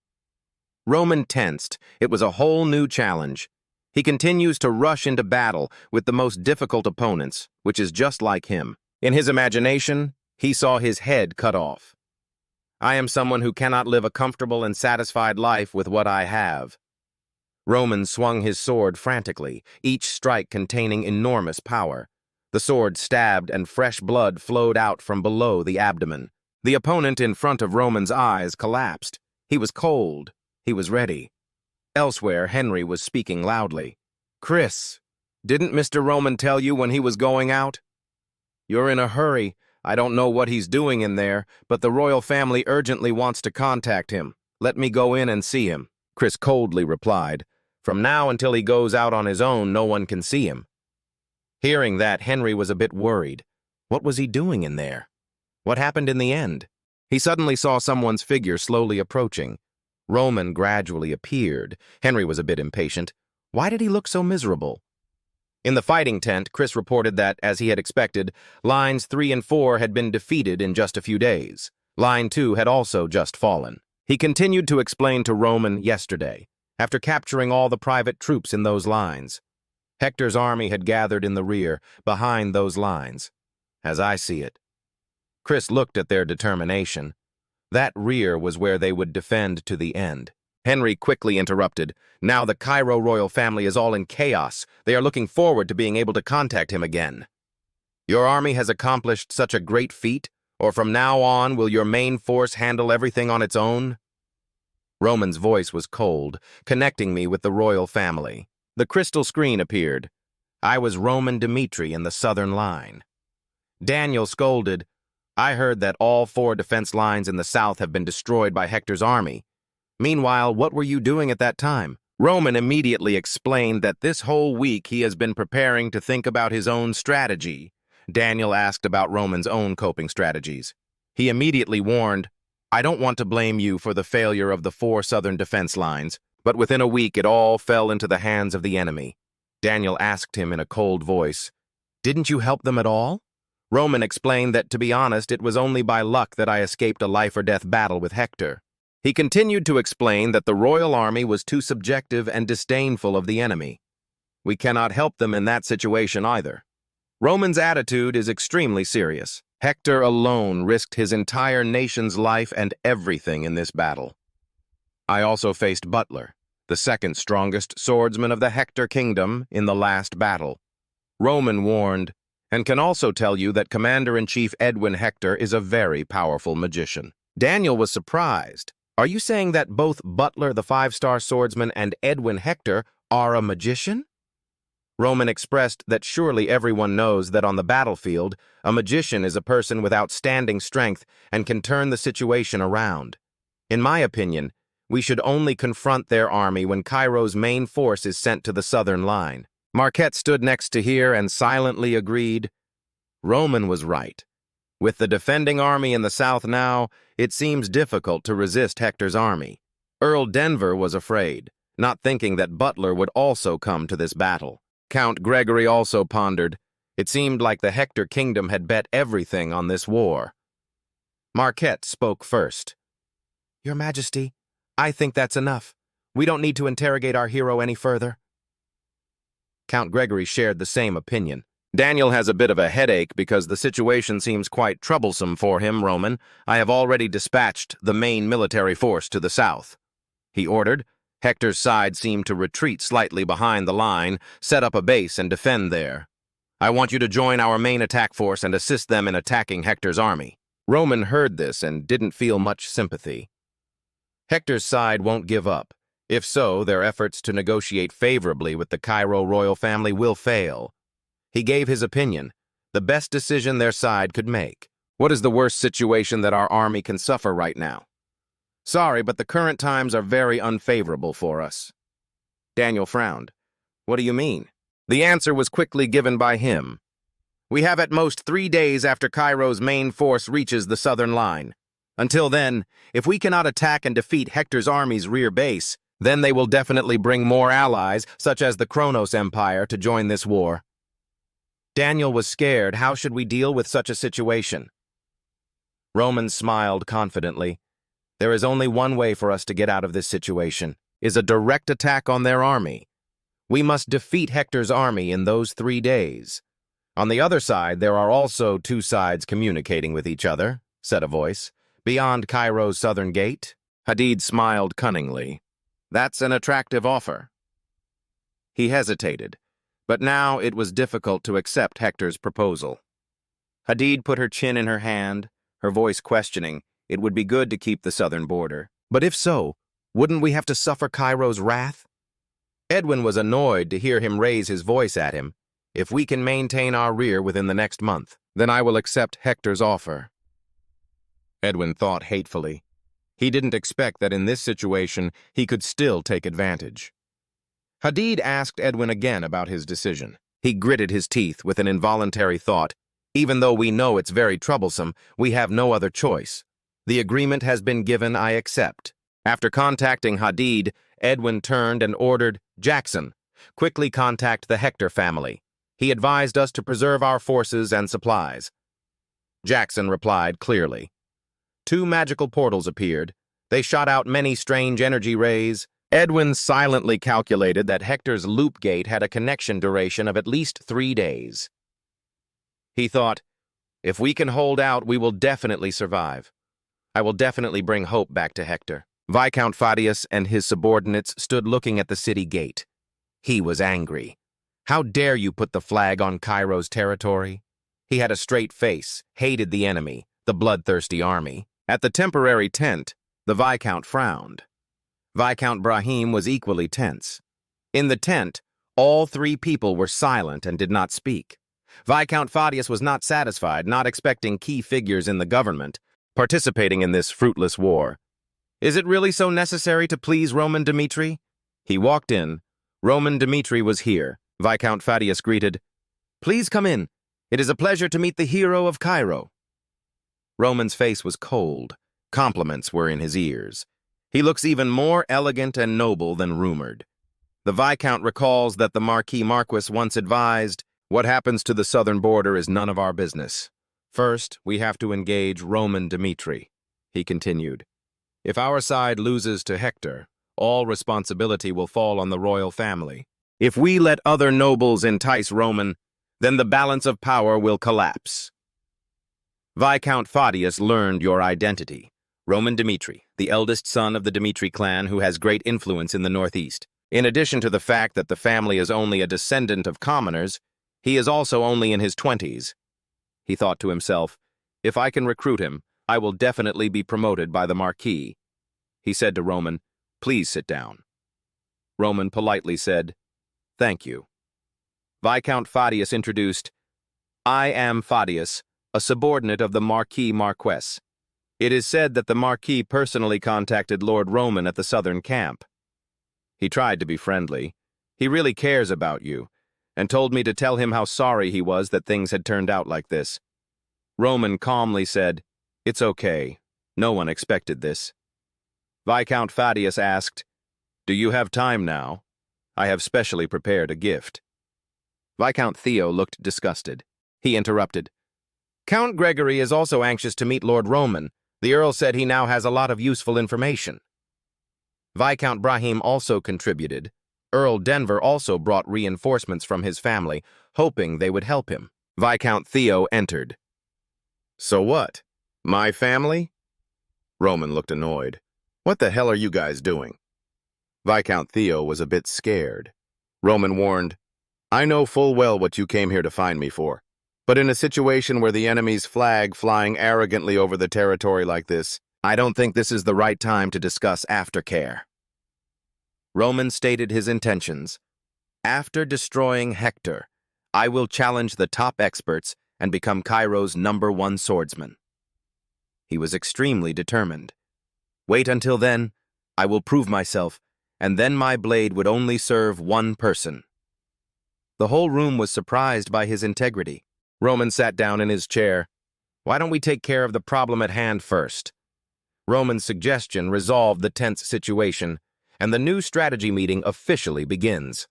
Roman tensed. It was a whole new challenge. He continues to rush into battle with the most difficult opponents, which is just like him. In his imagination, he saw his head cut off. I am someone who cannot live a comfortable and satisfied life with what I have. Roman swung his sword frantically, each strike containing enormous power. The sword stabbed and fresh blood flowed out from below the abdomen. The opponent in front of Roman's eyes collapsed. He was cold. He was ready. Elsewhere, Henry was speaking loudly. Chris, didn't Mr. Roman tell you when he was going out? You're in a hurry. I don't know what he's doing in there, but the royal family urgently wants to contact him. Let me go in and see him, Chris coldly replied. From now until he goes out on his own, no one can see him. Hearing that, Henry was a bit worried. What was he doing in there? What happened in the end? He suddenly saw someone's figure slowly approaching. Roman gradually appeared. Henry was a bit impatient. Why did he look so miserable? In the fighting tent, Chris reported that, as he had expected, Lines 3 and 4 had been defeated in just a few days. Line 2 had also just fallen. He continued to explain to Roman yesterday, after capturing all the private troops in those lines. Hector's army had gathered in the rear, behind those lines. As I see it. Chris looked at their determination. That rear was where they would defend to the end. Henry quickly interrupted. Now the Cairo royal family is all in chaos. They are looking forward to being able to contact him again. Your army has accomplished such a great feat, or from now on will your main force handle everything on its own? Roman's voice was cold, connecting me with the royal family. The crystal screen appeared. I was Roman Dmitri in the southern line. Daniel scolded. I heard that all 4 defense lines in the south have been destroyed by Hector's army. Meanwhile, what were you doing at that time? Roman immediately explained that this whole week he has been preparing to think about his own strategy. Daniel asked about Roman's own coping strategies. He immediately warned, I don't want to blame you for the failure of the 4 southern defense lines, but within a week it all fell into the hands of the enemy. Daniel asked him in a cold voice, Didn't you help them at all? Roman explained that, to be honest, it was only by luck that I escaped a life-or-death battle with Hector. He continued to explain that the royal army was too subjective and disdainful of the enemy. We cannot help them in that situation either. Roman's attitude is extremely serious. Hector alone risked his entire nation's life and everything in this battle. I also faced Butler, the second strongest swordsman of the Hector kingdom, in the last battle. Roman warned, and can also tell you that Commander-in-Chief Edwin Hector is a very powerful magician. Daniel was surprised. Are you saying that both Butler, the 5-star swordsman, and Edwin Hector are a magician? Roman expressed that surely everyone knows that on the battlefield, a magician is a person with outstanding strength and can turn the situation around. In my opinion, we should only confront their army when Cairo's main force is sent to the southern line. Marquette stood next to here and silently agreed. Roman was right. With the defending army in the south now, it seems difficult to resist Hector's army. Earl Denver was afraid, not thinking that Butler would also come to this battle. Count Gregory also pondered. It seemed like the Hector kingdom had bet everything on this war. Marquette spoke first. Your Majesty, I think that's enough. We don't need to interrogate our hero any further. Count Gregory shared the same opinion. Daniel has a bit of a headache because the situation seems quite troublesome for him, Roman. I have already dispatched the main military force to the south. He ordered. Hector's side seemed to retreat slightly behind the line, set up a base and defend there. I want you to join our main attack force and assist them in attacking Hector's army. Roman heard this and didn't feel much sympathy. Hector's side won't give up. If so, their efforts to negotiate favorably with the Cairo royal family will fail. He gave his opinion, the best decision their side could make. What is the worst situation that our army can suffer right now? Sorry, but the current times are very unfavorable for us. Daniel frowned. What do you mean? The answer was quickly given by him. We have at most 3 days after Cairo's main force reaches the southern line. Until then, if we cannot attack and defeat Hector's army's rear base, then they will definitely bring more allies, such as the Kronos Empire, to join this war. Daniel was scared. How should we deal with such a situation? Roman smiled confidently. There is only one way for us to get out of this situation, is a direct attack on their army. We must defeat Hector's army in those 3 days. On the other side, there are also 2 sides communicating with each other, said a voice. Beyond Cairo's southern gate? Hadid smiled cunningly. That's an attractive offer. He hesitated, but now it was difficult to accept Hector's proposal. Hadid put her chin in her hand, her voice questioning. It would be good to keep the southern border. But if so, wouldn't we have to suffer Cairo's wrath? Edwin was annoyed to hear him raise his voice at him. If we can maintain our rear within the next month, then I will accept Hector's offer. Edwin thought hatefully. He didn't expect that in this situation he could still take advantage. Hadid asked Edwin again about his decision. He gritted his teeth with an involuntary thought. Even though we know it's very troublesome, we have no other choice. The agreement has been given, I accept. After contacting Hadid, Edwin turned and ordered, Jackson, quickly contact the Hector family. He advised us to preserve our forces and supplies. Jackson replied clearly. 2 magical portals appeared. They shot out many strange energy rays. Edwin silently calculated that Hector's loop gate had a connection duration of at least 3 days. He thought, if we can hold out, we will definitely survive. I will definitely bring hope back to Hector. Viscount Fadius and his subordinates stood looking at the city gate. He was angry. How dare you put the flag on Cairo's territory? He had a straight face, hated the enemy, the bloodthirsty army. At the temporary tent, the Viscount frowned. Viscount Brahim was equally tense. In the tent, all 3 people were silent and did not speak. Viscount Fadius was not satisfied, not expecting key figures in the government, participating in this fruitless war. Is it really so necessary to please Roman Dmitri? He walked in. Roman Dmitri was here. Viscount Fadius greeted, Please come in. It is a pleasure to meet the hero of Cairo. Roman's face was cold. Compliments were in his ears. He looks even more elegant and noble than rumored. The Viscount recalls that the Marquis once advised, what happens to the southern border is none of our business. First, we have to engage Roman Dmitri. He continued, if our side loses to Hector, all responsibility will fall on the royal family. If we let other nobles entice Roman, then the balance of power will collapse. Viscount Fadius learned your identity. Roman Dmitri, the eldest son of the Dmitri clan who has great influence in the northeast. In addition to the fact that the family is only a descendant of commoners, he is also only in his 20s. He thought to himself, if I can recruit him, I will definitely be promoted by the Marquis. He said to Roman, please sit down. Roman politely said, thank you. Viscount Fadius introduced, I am Fadius, a subordinate of the Marquis. It is said that the Marquis personally contacted Lord Roman at the southern camp. He tried to be friendly. He really cares about you, and told me to tell him how sorry he was that things had turned out like this. Roman calmly said, it's okay. No one expected this. Viscount Fadius asked, do you have time now? I have specially prepared a gift. Viscount Theo looked disgusted. He interrupted. Count Gregory is also anxious to meet Lord Roman. The Earl said he now has a lot of useful information. Viscount Brahim also contributed. Earl Denver also brought reinforcements from his family, hoping they would help him. Viscount Theo entered. So what? My family? Roman looked annoyed. What the hell are you guys doing? Viscount Theo was a bit scared. Roman warned, I know full well what you came here to find me for. But in a situation where the enemy's flag flying arrogantly over the territory like this, I don't think this is the right time to discuss aftercare. Roman stated his intentions. After destroying Hector, I will challenge the top experts and become Cairo's #1 swordsman. He was extremely determined. Wait until then, I will prove myself, and then my blade would only serve one person. The whole room was surprised by his integrity. Roman sat down in his chair. Why don't we take care of the problem at hand first? Roman's suggestion resolved the tense situation, and the new strategy meeting officially begins.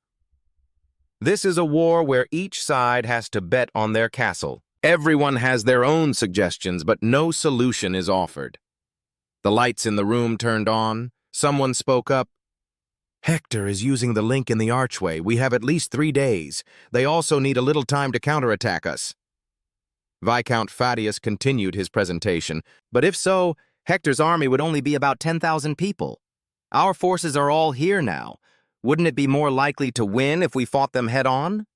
This is a war where each side has to bet on their castle. Everyone has their own suggestions, but no solution is offered. The lights in the room turned on. Someone spoke up. Hector is using the link in the archway. We have at least 3 days. They also need a little time to counterattack us. Viscount Fadius continued his presentation. But if so, Hector's army would only be about 10,000 people. Our forces are all here now. Wouldn't it be more likely to win if we fought them head-on?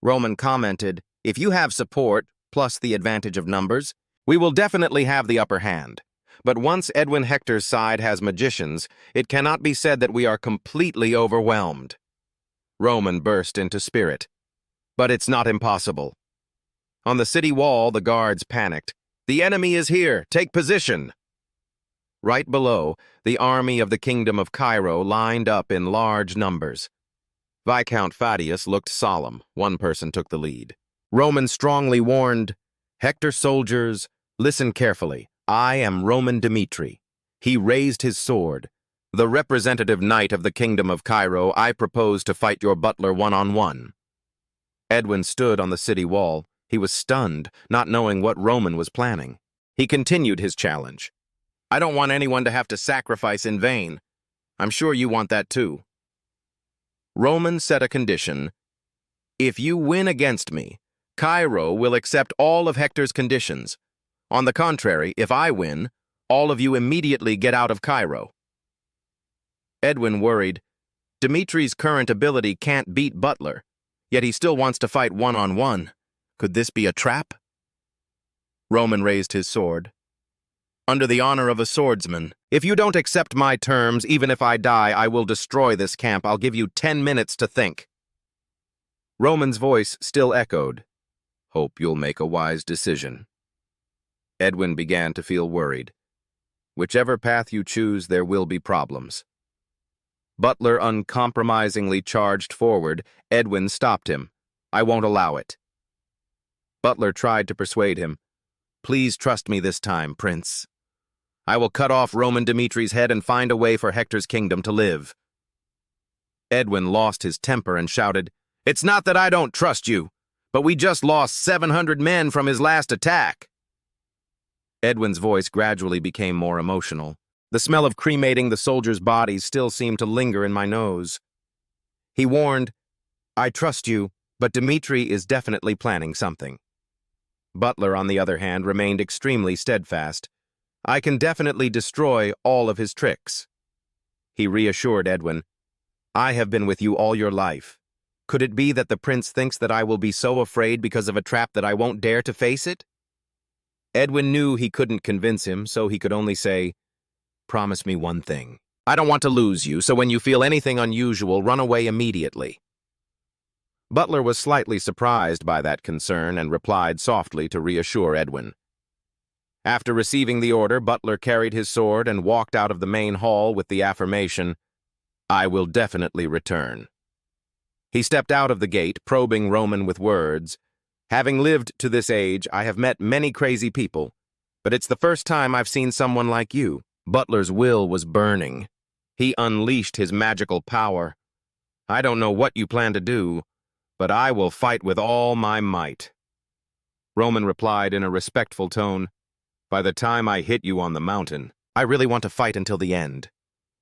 Roman commented, if you have support, plus the advantage of numbers, we will definitely have the upper hand. But once Edwin Hector's side has magicians, it cannot be said that we are completely overwhelmed. Roman burst into spirit. But it's not impossible. On the city wall, the guards panicked. The enemy is here! Take position! Right below, the army of the Kingdom of Cairo lined up in large numbers. Viscount Fadius looked solemn. One person took the lead. Roman strongly warned, Hector soldiers, listen carefully. I am Roman Dmitri. He raised his sword. The representative knight of the Kingdom of Cairo, I propose to fight your butler one-on-one. Edwin stood on the city wall. He was stunned, not knowing what Roman was planning. He continued his challenge. I don't want anyone to have to sacrifice in vain. I'm sure you want that too. Roman set a condition. If you win against me, Cairo will accept all of Hector's conditions. On the contrary, if I win, all of you immediately get out of Cairo. Edwin worried. Dimitri's current ability can't beat Butler, yet he still wants to fight one-on-one. Could this be a trap? Roman raised his sword. Under the honor of a swordsman, if you don't accept my terms, even if I die, I will destroy this camp. I'll give you 10 minutes to think. Roman's voice still echoed. Hope you'll make a wise decision. Edwin began to feel worried. Whichever path you choose, there will be problems. Butler uncompromisingly charged forward. Edwin stopped him. I won't allow it. Butler tried to persuade him. Please trust me this time, Prince. I will cut off Roman Dimitri's head and find a way for Hector's kingdom to live. Edwin lost his temper and shouted, It's not that I don't trust you, but we just lost 700 men from his last attack. Edwin's voice gradually became more emotional. The smell of cremating the soldiers' bodies still seemed to linger in my nose. He warned, I trust you, but Dmitri is definitely planning something. Butler, on the other hand, remained extremely steadfast. I can definitely destroy all of his tricks. He reassured Edwin, I have been with you all your life. Could it be that the prince thinks that I will be so afraid because of a trap that I won't dare to face it? Edwin knew he couldn't convince him, so he could only say, Promise me one thing. I don't want to lose you, so when you feel anything unusual, run away immediately. Butler was slightly surprised by that concern and replied softly to reassure Edwin. After receiving the order, Butler carried his sword and walked out of the main hall with the affirmation, I will definitely return. He stepped out of the gate, probing Roman with words. Having lived to this age, I have met many crazy people, but it's the first time I've seen someone like you. Butler's will was burning. He unleashed his magical power. I don't know what you plan to do, but I will fight with all my might. Roman replied in a respectful tone, By the time I hit you on the mountain, I really want to fight until the end.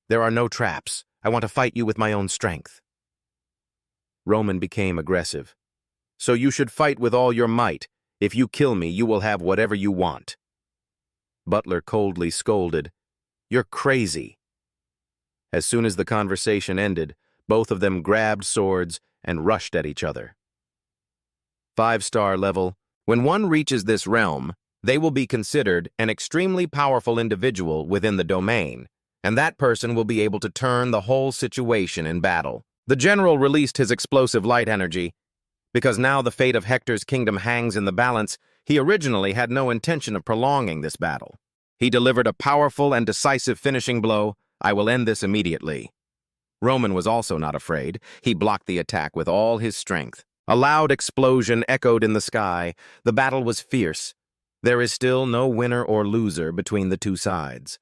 There are no traps. I want to fight you with my own strength. Roman became aggressive. So you should fight with all your might. If you kill me, you will have whatever you want. Butler coldly scolded, You're crazy. As soon as the conversation ended, both of them grabbed swords and rushed at each other. 5-star level. When one reaches this realm, they will be considered an extremely powerful individual within the domain, and that person will be able to turn the whole situation in battle. The general released his explosive light energy. Because now the fate of Hector's kingdom hangs in the balance, he originally had no intention of prolonging this battle. He delivered a powerful and decisive finishing blow. I will end this immediately. Roman was also not afraid. He blocked the attack with all his strength. A loud explosion echoed in the sky. The battle was fierce. There is still no winner or loser between the two sides.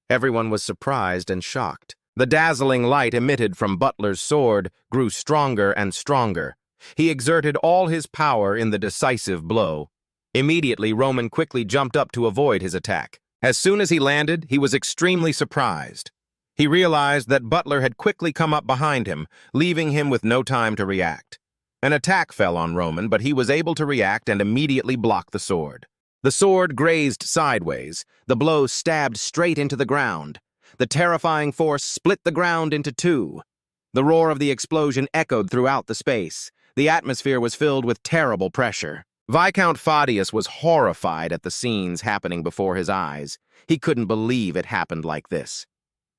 Everyone was surprised and shocked. The dazzling light emitted from Butler's sword grew stronger and stronger. He exerted all his power in the decisive blow. Immediately, Roman quickly jumped up to avoid his attack. As soon as he landed, he was extremely surprised. He realized that Butler had quickly come up behind him, leaving him with no time to react. An attack fell on Roman, but he was able to react and immediately block the sword. The sword grazed sideways. The blow stabbed straight into the ground. The terrifying force split the ground into two. The roar of the explosion echoed throughout the space. The atmosphere was filled with terrible pressure. Viscount Fadius was horrified at the scenes happening before his eyes. He couldn't believe it happened like this.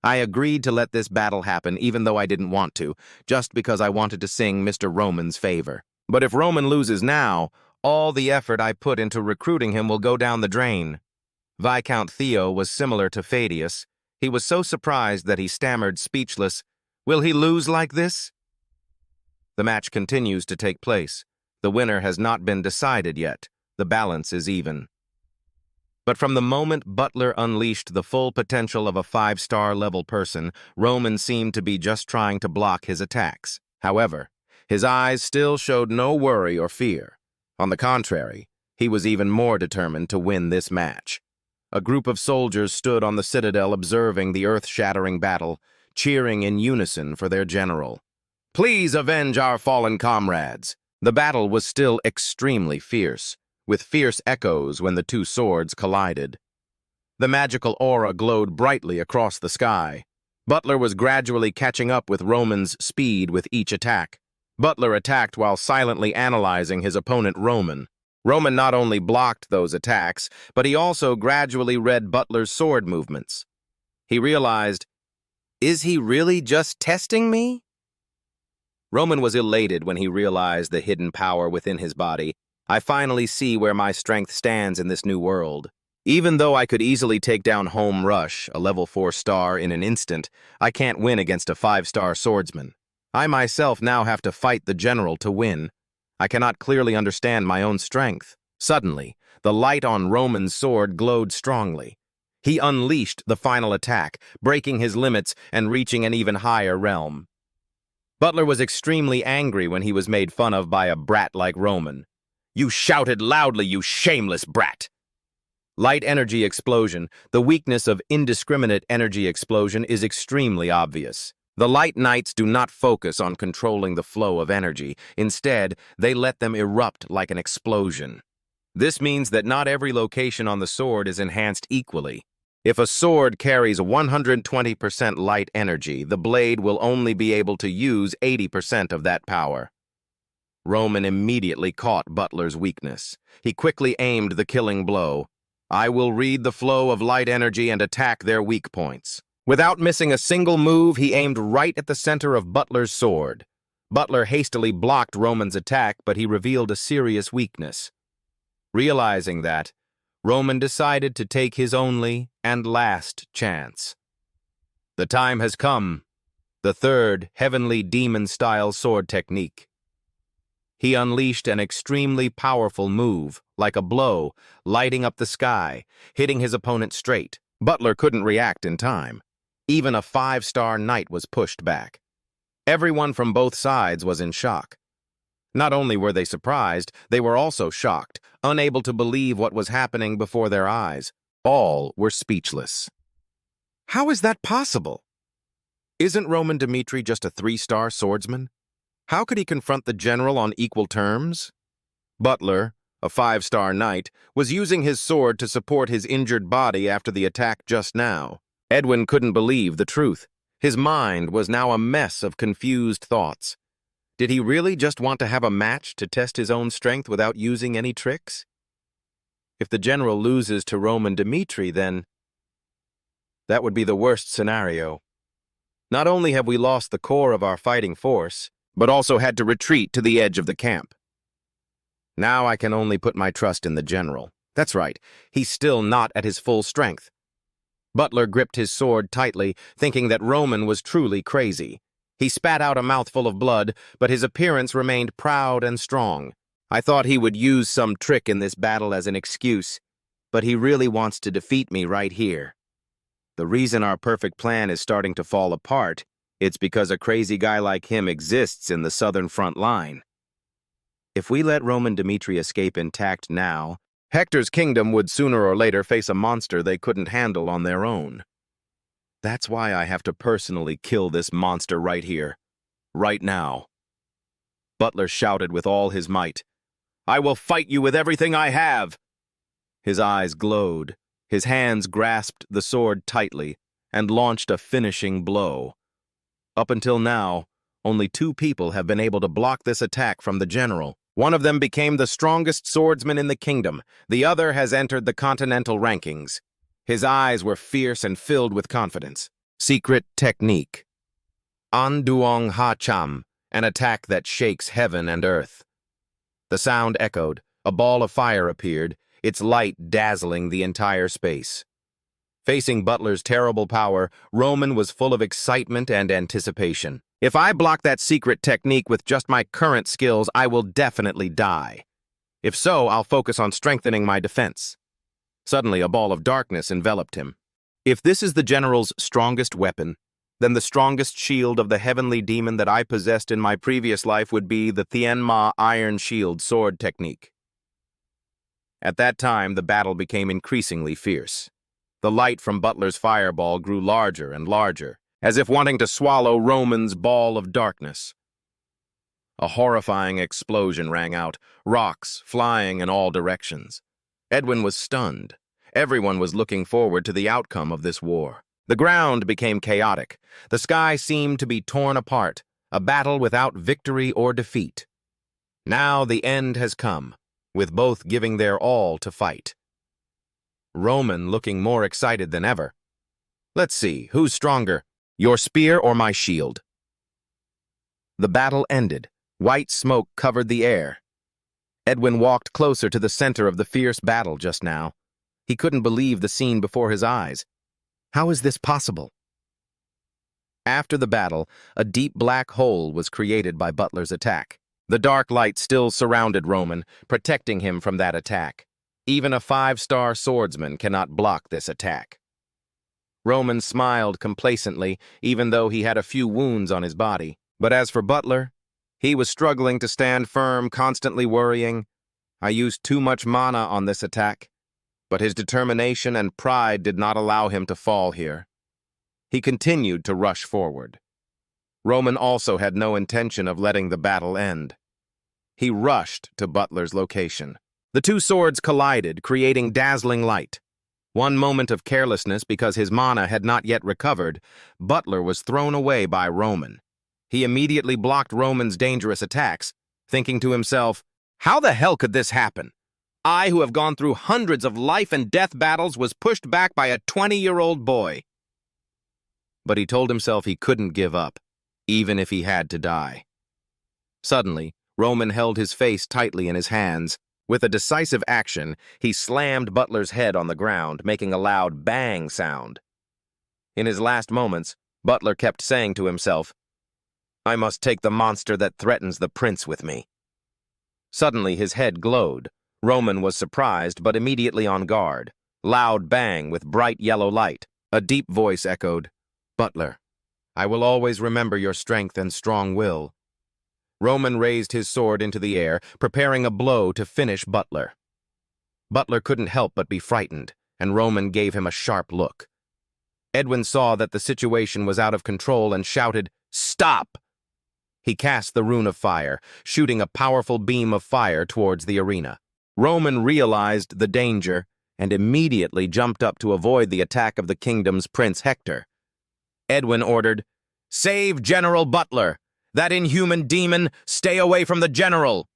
I agreed to let this battle happen even though I didn't want to, just because I wanted to sing Mr. Roman's favor. But if Roman loses now, all the effort I put into recruiting him will go down the drain. Viscount Theo was similar to Fadius. He was so surprised that he stammered, speechless, Will he lose like this? The match continues to take place. The winner has not been decided yet. the balance is even. But from the moment Butler unleashed the full potential of a 5-star level person, Roman seemed to be just trying to block his attacks. However, his eyes still showed no worry or fear. On the contrary, he was even more determined to win this match. A group of soldiers stood on the citadel observing the earth-shattering battle, cheering in unison for their general. "Please avenge our fallen comrades!" The battle was still extremely fierce, with fierce echoes when the two swords collided. The magical aura glowed brightly across the sky. Butler was gradually catching up with Roman's speed with each attack. Butler attacked while silently analyzing his opponent Roman. Roman not only blocked those attacks, but he also gradually read Butler's sword movements. He realized, is he really just testing me? Roman was elated when he realized the hidden power within his body. I finally see where my strength stands in this new world. Even though I could easily take down Home Rush, a level 4-star, in an instant, I can't win against a 5-star swordsman. I myself now have to fight the general to win. I cannot clearly understand my own strength. Suddenly, the light on Roman's sword glowed strongly. He unleashed the final attack, breaking his limits and reaching an even higher realm. Butler was extremely angry when he was made fun of by a brat like Roman. "You shouted loudly, you shameless brat!" Light energy explosion, the weakness of indiscriminate energy explosion, is extremely obvious. The Light Knights do not focus on controlling the flow of energy. Instead, they let them erupt like an explosion. This means that not every location on the sword is enhanced equally. If a sword carries 120% light energy, the blade will only be able to use 80% of that power. Roman immediately caught Butler's weakness. He quickly aimed the killing blow. I will read the flow of light energy and attack their weak points. Without missing a single move, he aimed right at the center of Butler's sword. Butler hastily blocked Roman's attack, but he revealed a serious weakness. Realizing that, Roman decided to take his only and last chance. The time has come. The third heavenly demon-style sword technique. He unleashed an extremely powerful move, like a blow, lighting up the sky, hitting his opponent straight. Butler couldn't react in time. Even a 5-star knight was pushed back. Everyone from both sides was in shock. Not only were they surprised, they were also shocked, unable to believe what was happening before their eyes. All were speechless. How is that possible? Isn't Roman Dmitri just a 3-star swordsman? How could he confront the general on equal terms? Butler, a 5-star knight, was using his sword to support his injured body after the attack just now. Edwin couldn't believe the truth. His mind was now a mess of confused thoughts. Did he really just want to have a match to test his own strength without using any tricks? If the general loses to Roman Dmitri, then that would be the worst scenario. Not only have we lost the core of our fighting force, but also had to retreat to the edge of the camp. Now I can only put my trust in the general. That's right, he's still not at his full strength. Butler gripped his sword tightly, thinking that Roman was truly crazy. He spat out a mouthful of blood, but his appearance remained proud and strong. I thought he would use some trick in this battle as an excuse, but he really wants to defeat me right here. The reason our perfect plan is starting to fall apart, it's because a crazy guy like him exists in the southern front line. If we let Roman Dmitri escape intact now, Hector's kingdom would sooner or later face a monster they couldn't handle on their own. That's why I have to personally kill this monster right here, right now. Butler shouted with all his might. I will fight you with everything I have. His eyes glowed. His hands grasped the sword tightly and launched a finishing blow. Up until now, only 2 people have been able to block this attack from the general. One of them became the strongest swordsman in the kingdom. The other has entered the continental rankings. His eyes were fierce and filled with confidence. Secret technique. Anduong Ha Cham, an attack that shakes heaven and earth. The sound echoed. A ball of fire appeared, its light dazzling the entire space. Facing Butler's terrible power, Roman was full of excitement and anticipation. If I block that secret technique with just my current skills, I will definitely die. If so, I'll focus on strengthening my defense. Suddenly, a ball of darkness enveloped him. If this is the general's strongest weapon, then the strongest shield of the heavenly demon that I possessed in my previous life would be the Tianma Iron Shield sword technique. At that time, the battle became increasingly fierce. The light from Butler's fireball grew larger and larger, as if wanting to swallow Roman's ball of darkness. A horrifying explosion rang out, rocks flying in all directions. Edwin was stunned. Everyone was looking forward to the outcome of this war. The ground became chaotic. The sky seemed to be torn apart, a battle without victory or defeat. Now the end has come, with both giving their all to fight. Roman looking more excited than ever. Let's see, who's stronger, your spear or my shield? The battle ended. White smoke covered the air. Edwin walked closer to the center of the fierce battle just now. He couldn't believe the scene before his eyes. How is this possible? After the battle, a deep black hole was created by Butler's attack. The dark light still surrounded Roman, protecting him from that attack. Even a 5-star swordsman cannot block this attack. Roman smiled complacently, even though he had a few wounds on his body. But as for Butler, he was struggling to stand firm, constantly worrying. I used too much mana on this attack. But his determination and pride did not allow him to fall here. He continued to rush forward. Roman also had no intention of letting the battle end. He rushed to Butler's location. The two swords collided, creating dazzling light. One moment of carelessness because his mana had not yet recovered, Butler was thrown away by Roman. He immediately blocked Roman's dangerous attacks, thinking to himself, "How the hell could this happen? I, who have gone through hundreds of life-and-death battles, was pushed back by a 20-year-old boy." But he told himself he couldn't give up, even if he had to die. Suddenly, Roman held his face tightly in his hands. With a decisive action, he slammed Butler's head on the ground, making a loud bang sound. In his last moments, Butler kept saying to himself, "I must take the monster that threatens the prince with me." Suddenly, his head glowed. Roman was surprised, but immediately on guard. Loud bang with bright yellow light. A deep voice echoed, "Butler, I will always remember your strength and strong will." Roman raised his sword into the air, preparing a blow to finish Butler. Butler couldn't help but be frightened, and Roman gave him a sharp look. Edwin saw that the situation was out of control and shouted, "Stop!" He cast the rune of fire, shooting a powerful beam of fire towards the arena. Roman realized the danger and immediately jumped up to avoid the attack of the kingdom's Prince Hector. Edwin ordered, "Save General Butler! That inhuman demon, stay away from the general!"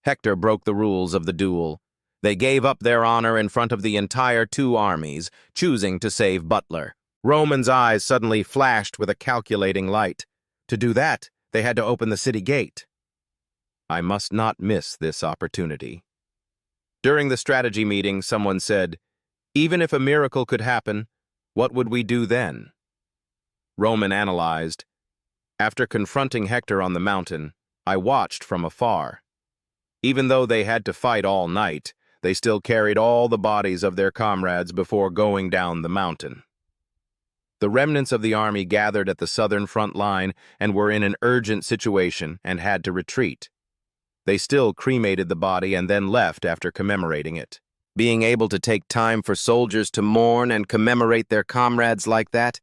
Hector broke the rules of the duel. They gave up their honor in front of the entire two armies, choosing to save Butler. Roman's eyes suddenly flashed with a calculating light. To do that, they had to open the city gate. I must not miss this opportunity. During the strategy meeting, someone said, "Even if a miracle could happen, what would we do then?" Roman analyzed, "After confronting Hector on the mountain, I watched from afar. Even though they had to fight all night, they still carried all the bodies of their comrades before going down the mountain." The remnants of the army gathered at the southern front line and were in an urgent situation and had to retreat. They still cremated the body and then left after commemorating it. Being able to take time for soldiers to mourn and commemorate their comrades like that,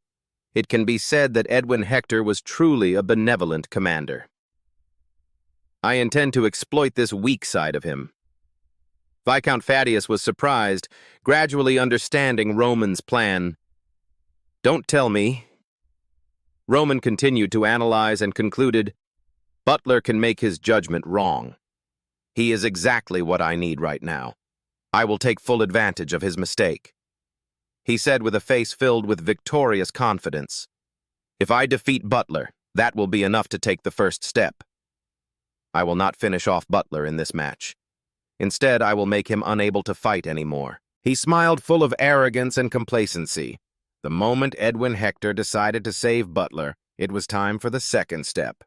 it can be said that Edwin Hector was truly a benevolent commander. I intend to exploit this weak side of him. Viscount Fadius was surprised, gradually understanding Roman's plan. "Don't tell me." Roman continued to analyze and concluded, "Butler can make his judgment wrong. He is exactly what I need right now. I will take full advantage of his mistake." He said with a face filled with victorious confidence, "If I defeat Butler, that will be enough to take the first step. I will not finish off Butler in this match. Instead, I will make him unable to fight anymore." He smiled full of arrogance and complacency. The moment Edwin Hector decided to save Butler, it was time for the second step.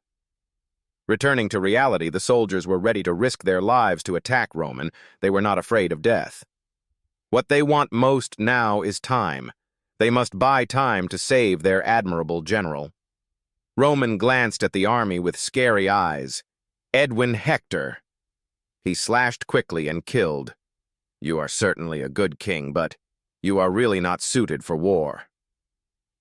Returning to reality, the soldiers were ready to risk their lives to attack Roman. They were not afraid of death. What they want most now is time. They must buy time to save their admirable general. Roman glanced at the army with scary eyes. Edwin Hector. He slashed quickly and killed. You are certainly a good king, but you are really not suited for war.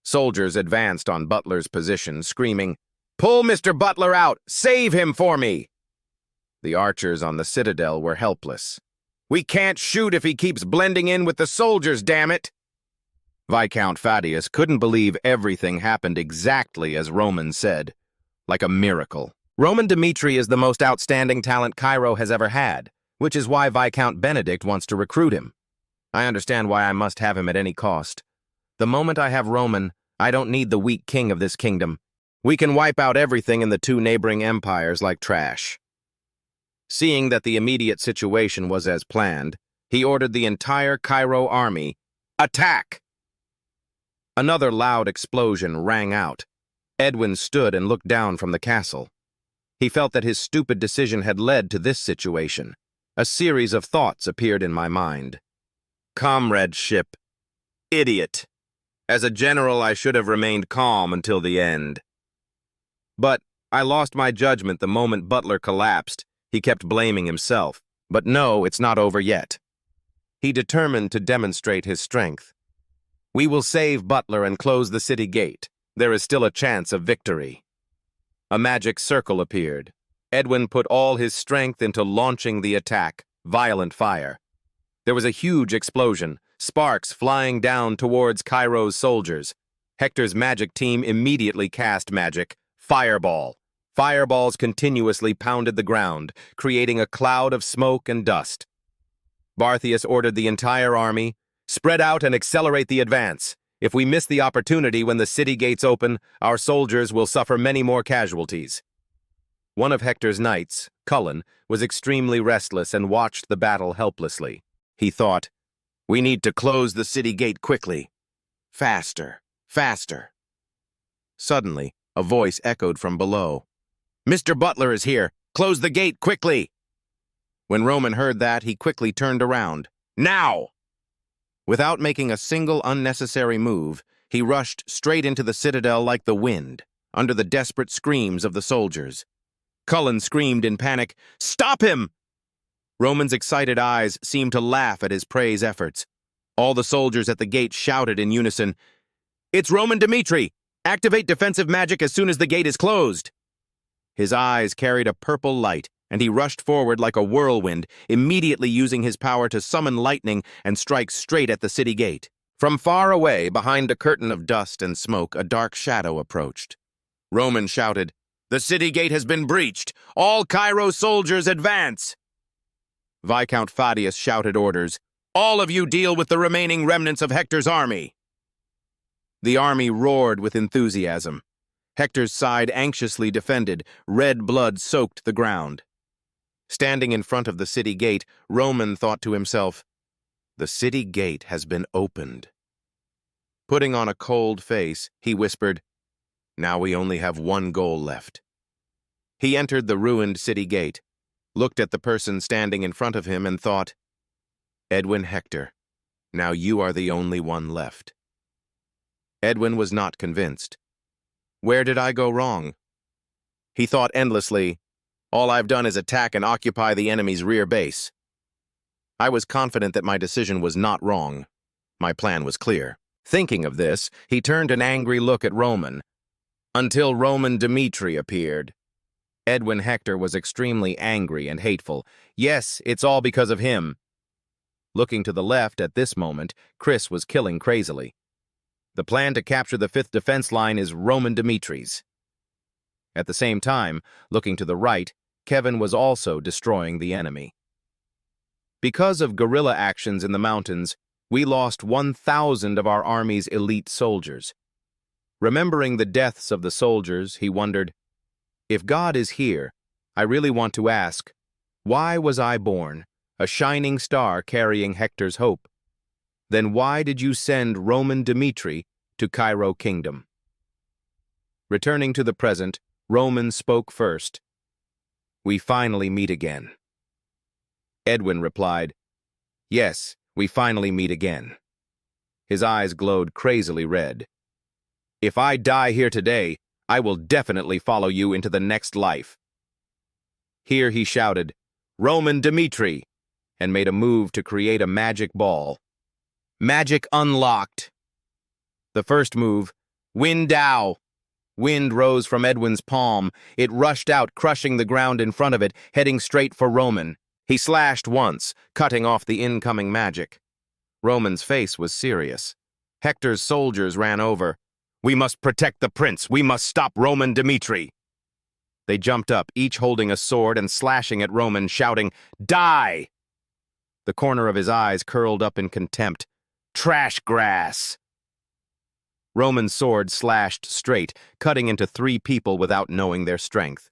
Soldiers advanced on Butler's position, screaming, "Pull Mr. Butler out! Save him for me!" The archers on the citadel were helpless. "We can't shoot if he keeps blending in with the soldiers, damn it!" Viscount Fadius couldn't believe everything happened exactly as Roman said, like a miracle. Roman Dmitri is the most outstanding talent Cairo has ever had, which is why Viscount Benedict wants to recruit him. I understand why I must have him at any cost. The moment I have Roman, I don't need the weak king of this kingdom. We can wipe out everything in the two neighboring empires like trash. Seeing that the immediate situation was as planned, he ordered the entire Cairo army, attack! Another loud explosion rang out. Edwin stood and looked down from the castle. He felt that his stupid decision had led to this situation. A series of thoughts appeared in my mind. Comradeship. Idiot. As a general, I should have remained calm until the end. But I lost my judgment the moment Butler collapsed. He kept blaming himself. But no, it's not over yet. He determined to demonstrate his strength. We will save Butler and close the city gate. There is still a chance of victory. A magic circle appeared. Edwin put all his strength into launching the attack, violent fire. There was a huge explosion, sparks flying down towards Cairo's soldiers. Hector's magic team immediately cast magic, Fireball. Fireballs continuously pounded the ground, creating a cloud of smoke and dust. Barthius ordered the entire army, spread out and accelerate the advance. If we miss the opportunity when the city gates open, our soldiers will suffer many more casualties. One of Hector's knights, Cullen, was extremely restless and watched the battle helplessly. He thought, "We need to close the city gate quickly. Faster, faster." Suddenly, a voice echoed from below. "Mr. Butler is here. Close the gate quickly." When Roman heard that, he quickly turned around. "Now!" Without making a single unnecessary move, he rushed straight into the citadel like the wind, under the desperate screams of the soldiers. Cullen screamed in panic, "Stop him!" Roman's excited eyes seemed to laugh at his prey's efforts. All the soldiers at the gate shouted in unison, "It's Roman Dmitri! Activate defensive magic as soon as the gate is closed!" His eyes carried a purple light, and he rushed forward like a whirlwind, immediately using his power to summon lightning and strike straight at the city gate. From far away, behind a curtain of dust and smoke, a dark shadow approached. Roman shouted, "The city gate has been breached! All Cairo soldiers advance!" Viscount Fadius shouted orders, "All of you deal with the remaining remnants of Hector's army!" The army roared with enthusiasm. Hector's side anxiously defended, red blood soaked the ground. Standing in front of the city gate, Roman thought to himself, "The city gate has been opened." Putting on a cold face, he whispered, "Now we only have one goal left." He entered the ruined city gate, looked at the person standing in front of him and thought, "Edwin Hector, now you are the only one left." Edwin was not convinced. Where did I go wrong? He thought endlessly, all I've done is attack and occupy the enemy's rear base. I was confident that my decision was not wrong. My plan was clear. Thinking of this, he turned an angry look at Roman, until Roman Dmitri appeared. Edwin Hector was extremely angry and hateful. Yes, it's all because of him. Looking to the left at this moment, Chris was killing crazily. The plan to capture the 5th defense line is Roman Dmitri's. At the same time, looking to the right, Kevin was also destroying the enemy. Because of guerrilla actions in the mountains, we lost 1,000 of our army's elite soldiers. Remembering the deaths of the soldiers, he wondered, if God is here, I really want to ask, why was I born, a shining star carrying Hector's hope? Then why did you send Roman Dmitri to Cairo Kingdom? Returning to the present, Roman spoke first. We finally meet again. Edwin replied, Yes, we finally meet again. His eyes glowed crazily red. If I die here today, I will definitely follow you into the next life. Here he shouted, Roman Dmitri, and made a move to create a magic ball. Magic unlocked. The first move, Wind Dow. Wind rose from Edwin's palm. It rushed out, crushing the ground in front of it, heading straight for Roman. He slashed once, cutting off the incoming magic. Roman's face was serious. Hector's soldiers ran over. We must protect the prince. We must stop Roman Dmitri. They jumped up, each holding a sword and slashing at Roman, shouting, Die! The corner of his eyes curled up in contempt. Trash grass! Roman's sword slashed straight, cutting into 3 people without knowing their strength.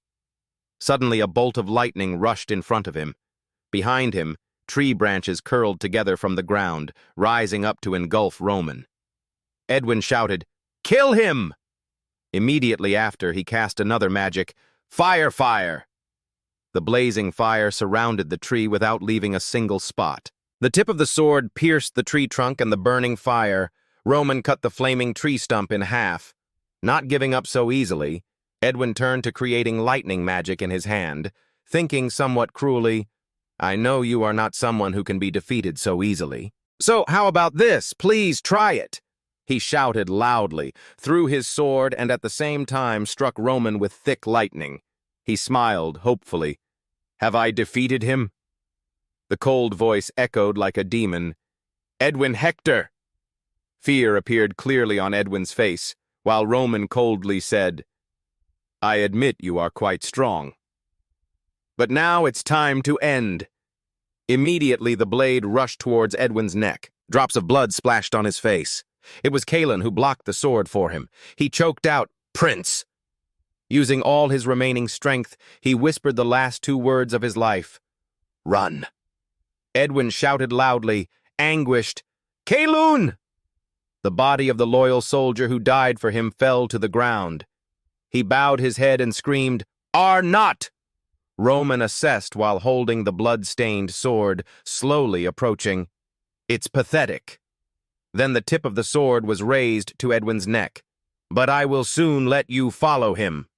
Suddenly a bolt of lightning rushed in front of him. Behind him, tree branches curled together from the ground, rising up to engulf Roman. Edwin shouted, Kill him! Immediately after, he cast another magic, Fire, fire! The blazing fire surrounded the tree without leaving a single spot. The tip of the sword pierced the tree trunk and the burning fire. Roman cut the flaming tree stump in half. Not giving up so easily, Edwin turned to creating lightning magic in his hand, thinking somewhat cruelly, I know you are not someone who can be defeated so easily. So how about this? Please try it! He shouted loudly, threw his sword, and at the same time struck Roman with thick lightning. He smiled hopefully. Have I defeated him? The cold voice echoed like a demon. Edwin Hector! Fear appeared clearly on Edwin's face, while Roman coldly said, I admit you are quite strong. But now it's time to end. Immediately the blade rushed towards Edwin's neck. Drops of blood splashed on his face. It was Kalen who blocked the sword for him. He choked out, Prince! Using all his remaining strength, he whispered the last 2 words of his life. Run! Edwin shouted loudly, anguished, Kaloon! The body of the loyal soldier who died for him fell to the ground. He bowed his head and screamed, Are not! Roman assessed while holding the blood-stained sword, slowly approaching. It's pathetic. Then the tip of the sword was raised to Edwin's neck. But I will soon let you follow him.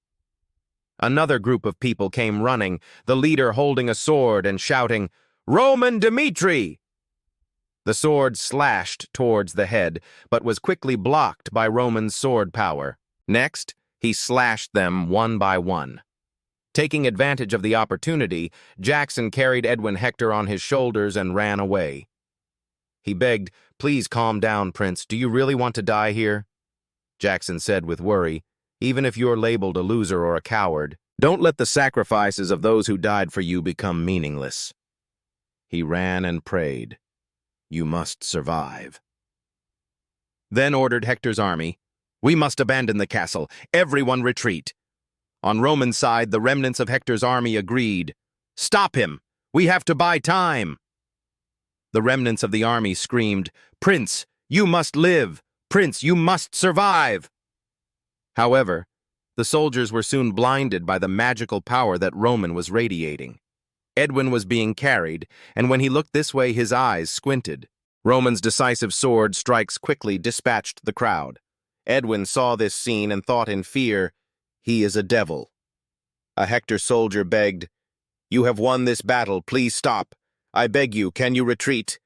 Another group of people came running, the leader holding a sword and shouting, Roman Dmitri! The sword slashed towards the head, but was quickly blocked by Roman's sword power. Next, he slashed them one by one. Taking advantage of the opportunity, Jackson carried Edwin Hector on his shoulders and ran away. He begged, Please calm down, Prince. Do you really want to die here? Jackson said with worry, Even if you're labeled a loser or a coward, don't let the sacrifices of those who died for you become meaningless. He ran and prayed. You must survive. Then ordered Hector's army, We must abandon the castle. Everyone retreat. On Roman's side, the remnants of Hector's army agreed. Stop him! We have to buy time! The remnants of the army screamed, Prince, you must live! Prince, you must survive! However, the soldiers were soon blinded by the magical power that Roman was radiating. Edwin was being carried, and when he looked this way, his eyes squinted. Roman's decisive sword strikes quickly dispatched the crowd. Edwin saw this scene and thought in fear, He is a devil. A Hector soldier begged, You have won this battle, please stop. I beg you, can you retreat?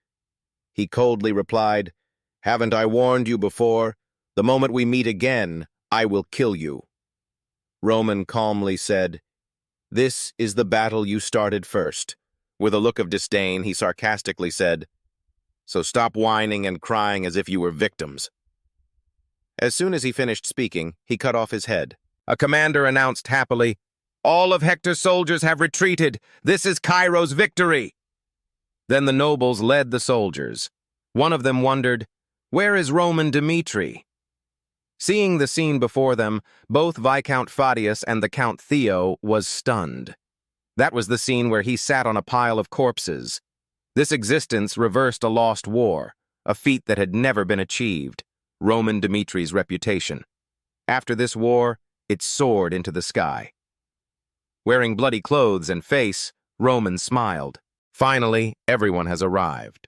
He coldly replied, Haven't I warned you before? The moment we meet again, I will kill you. Roman calmly said, This is the battle you started first. With a look of disdain, he sarcastically said, So stop whining and crying as if you were victims. As soon as he finished speaking, he cut off his head. A commander announced happily, All of Hector's soldiers have retreated. This is Cairo's victory. Then the nobles led the soldiers. One of them wondered, Where is Roman Dmitri? Seeing the scene before them, both Viscount Fadius and the Count Theo was stunned. That was the scene where he sat on a pile of corpses. This existence reversed a lost war, a feat that had never been achieved, Roman Dmitri's reputation. After this war, it soared into the sky. Wearing bloody clothes and face, Roman smiled. Finally, everyone has arrived.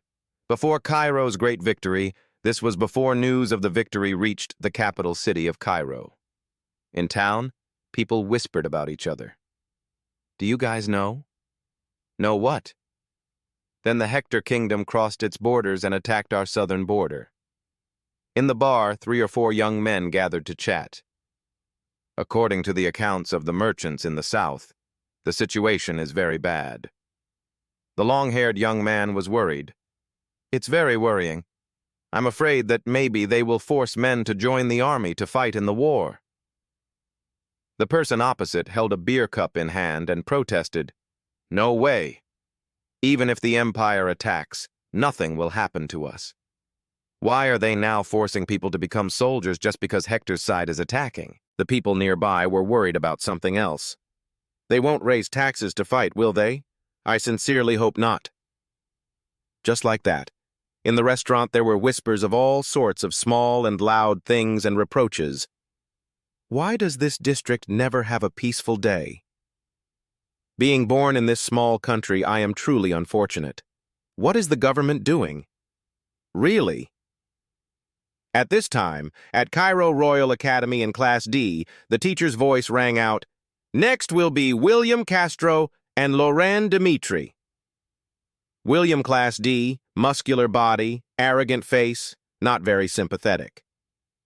Before Cairo's great victory, this was before news of the victory reached the capital city of Cairo. In town, people whispered about each other. Do you guys know? Know what? Then the Hector kingdom crossed its borders and attacked our southern border. In the bar, 3 or 4 young men gathered to chat. According to the accounts of the merchants in the south, the situation is very bad. The long-haired young man was worried. It's very worrying. I'm afraid that maybe they will force men to join the army to fight in the war. The person opposite held a beer cup in hand and protested, No way. Even if the Empire attacks, nothing will happen to us. Why are they now forcing people to become soldiers just because Hector's side is attacking? The people nearby were worried about something else. They won't raise taxes to fight, will they? I sincerely hope not. Just like that, in the restaurant there were whispers of all sorts of small and loud things and reproaches. Why does this district never have a peaceful day? Being born in this small country, I am truly unfortunate. What is the government doing? Really? At this time, at Cairo Royal Academy in Class D, the teacher's voice rang out, Next will be William Castro and Lorraine Dmitri. William Class D, muscular body, arrogant face, not very sympathetic.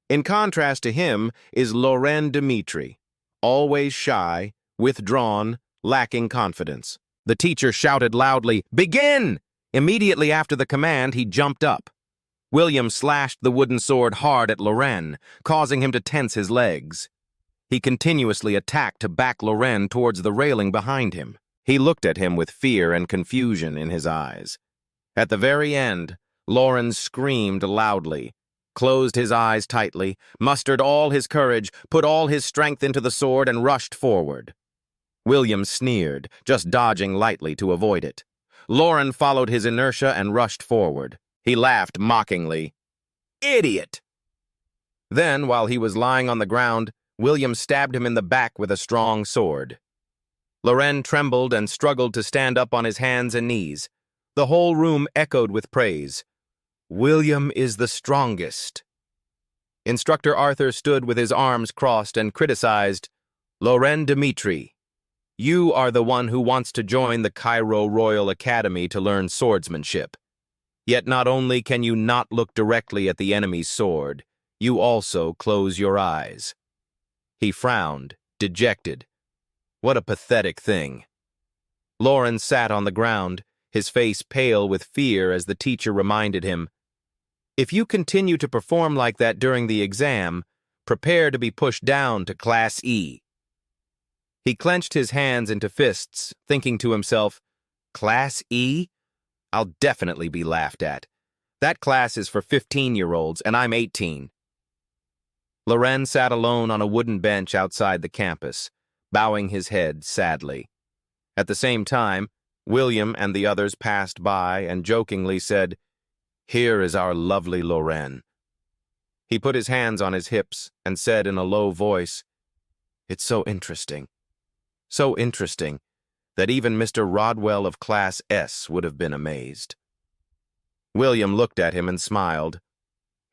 In contrast to him is Lorraine Dmitri, always shy, withdrawn, lacking confidence. The teacher shouted loudly, Begin! Immediately after the command, he jumped up. William slashed the wooden sword hard at Lorraine, causing him to tense his legs. He continuously attacked to back Lorraine towards the railing behind him. He looked at him with fear and confusion in his eyes. At the very end, Lorraine screamed loudly, closed his eyes tightly, mustered all his courage, put all his strength into the sword, and rushed forward. William sneered, just dodging lightly to avoid it. Lorraine followed his inertia and rushed forward. He laughed mockingly. Idiot! Then, while he was lying on the ground, William stabbed him in the back with a strong sword. Lorraine trembled and struggled to stand up on his hands and knees. The whole room echoed with praise. William is the strongest. Instructor Arthur stood with his arms crossed and criticized, Lorraine Dmitri, you are the one who wants to join the Cairo Royal Academy to learn swordsmanship. Yet not only can you not look directly at the enemy's sword, you also close your eyes. He frowned, dejected. What a pathetic thing. Lorraine sat on the ground, his face pale with fear as the teacher reminded him, If you continue to perform like that during the exam, prepare to be pushed down to Class E. He clenched his hands into fists, thinking to himself, Class E? I'll definitely be laughed at. That class is for 15-year-olds, and I'm 18. Lorraine sat alone on a wooden bench outside the campus, bowing his head sadly. At the same time, William and the others passed by and jokingly said, Here is our lovely Lorraine. He put his hands on his hips and said in a low voice, It's so interesting that even Mr. Rodwell of Class S would have been amazed. William looked at him and smiled.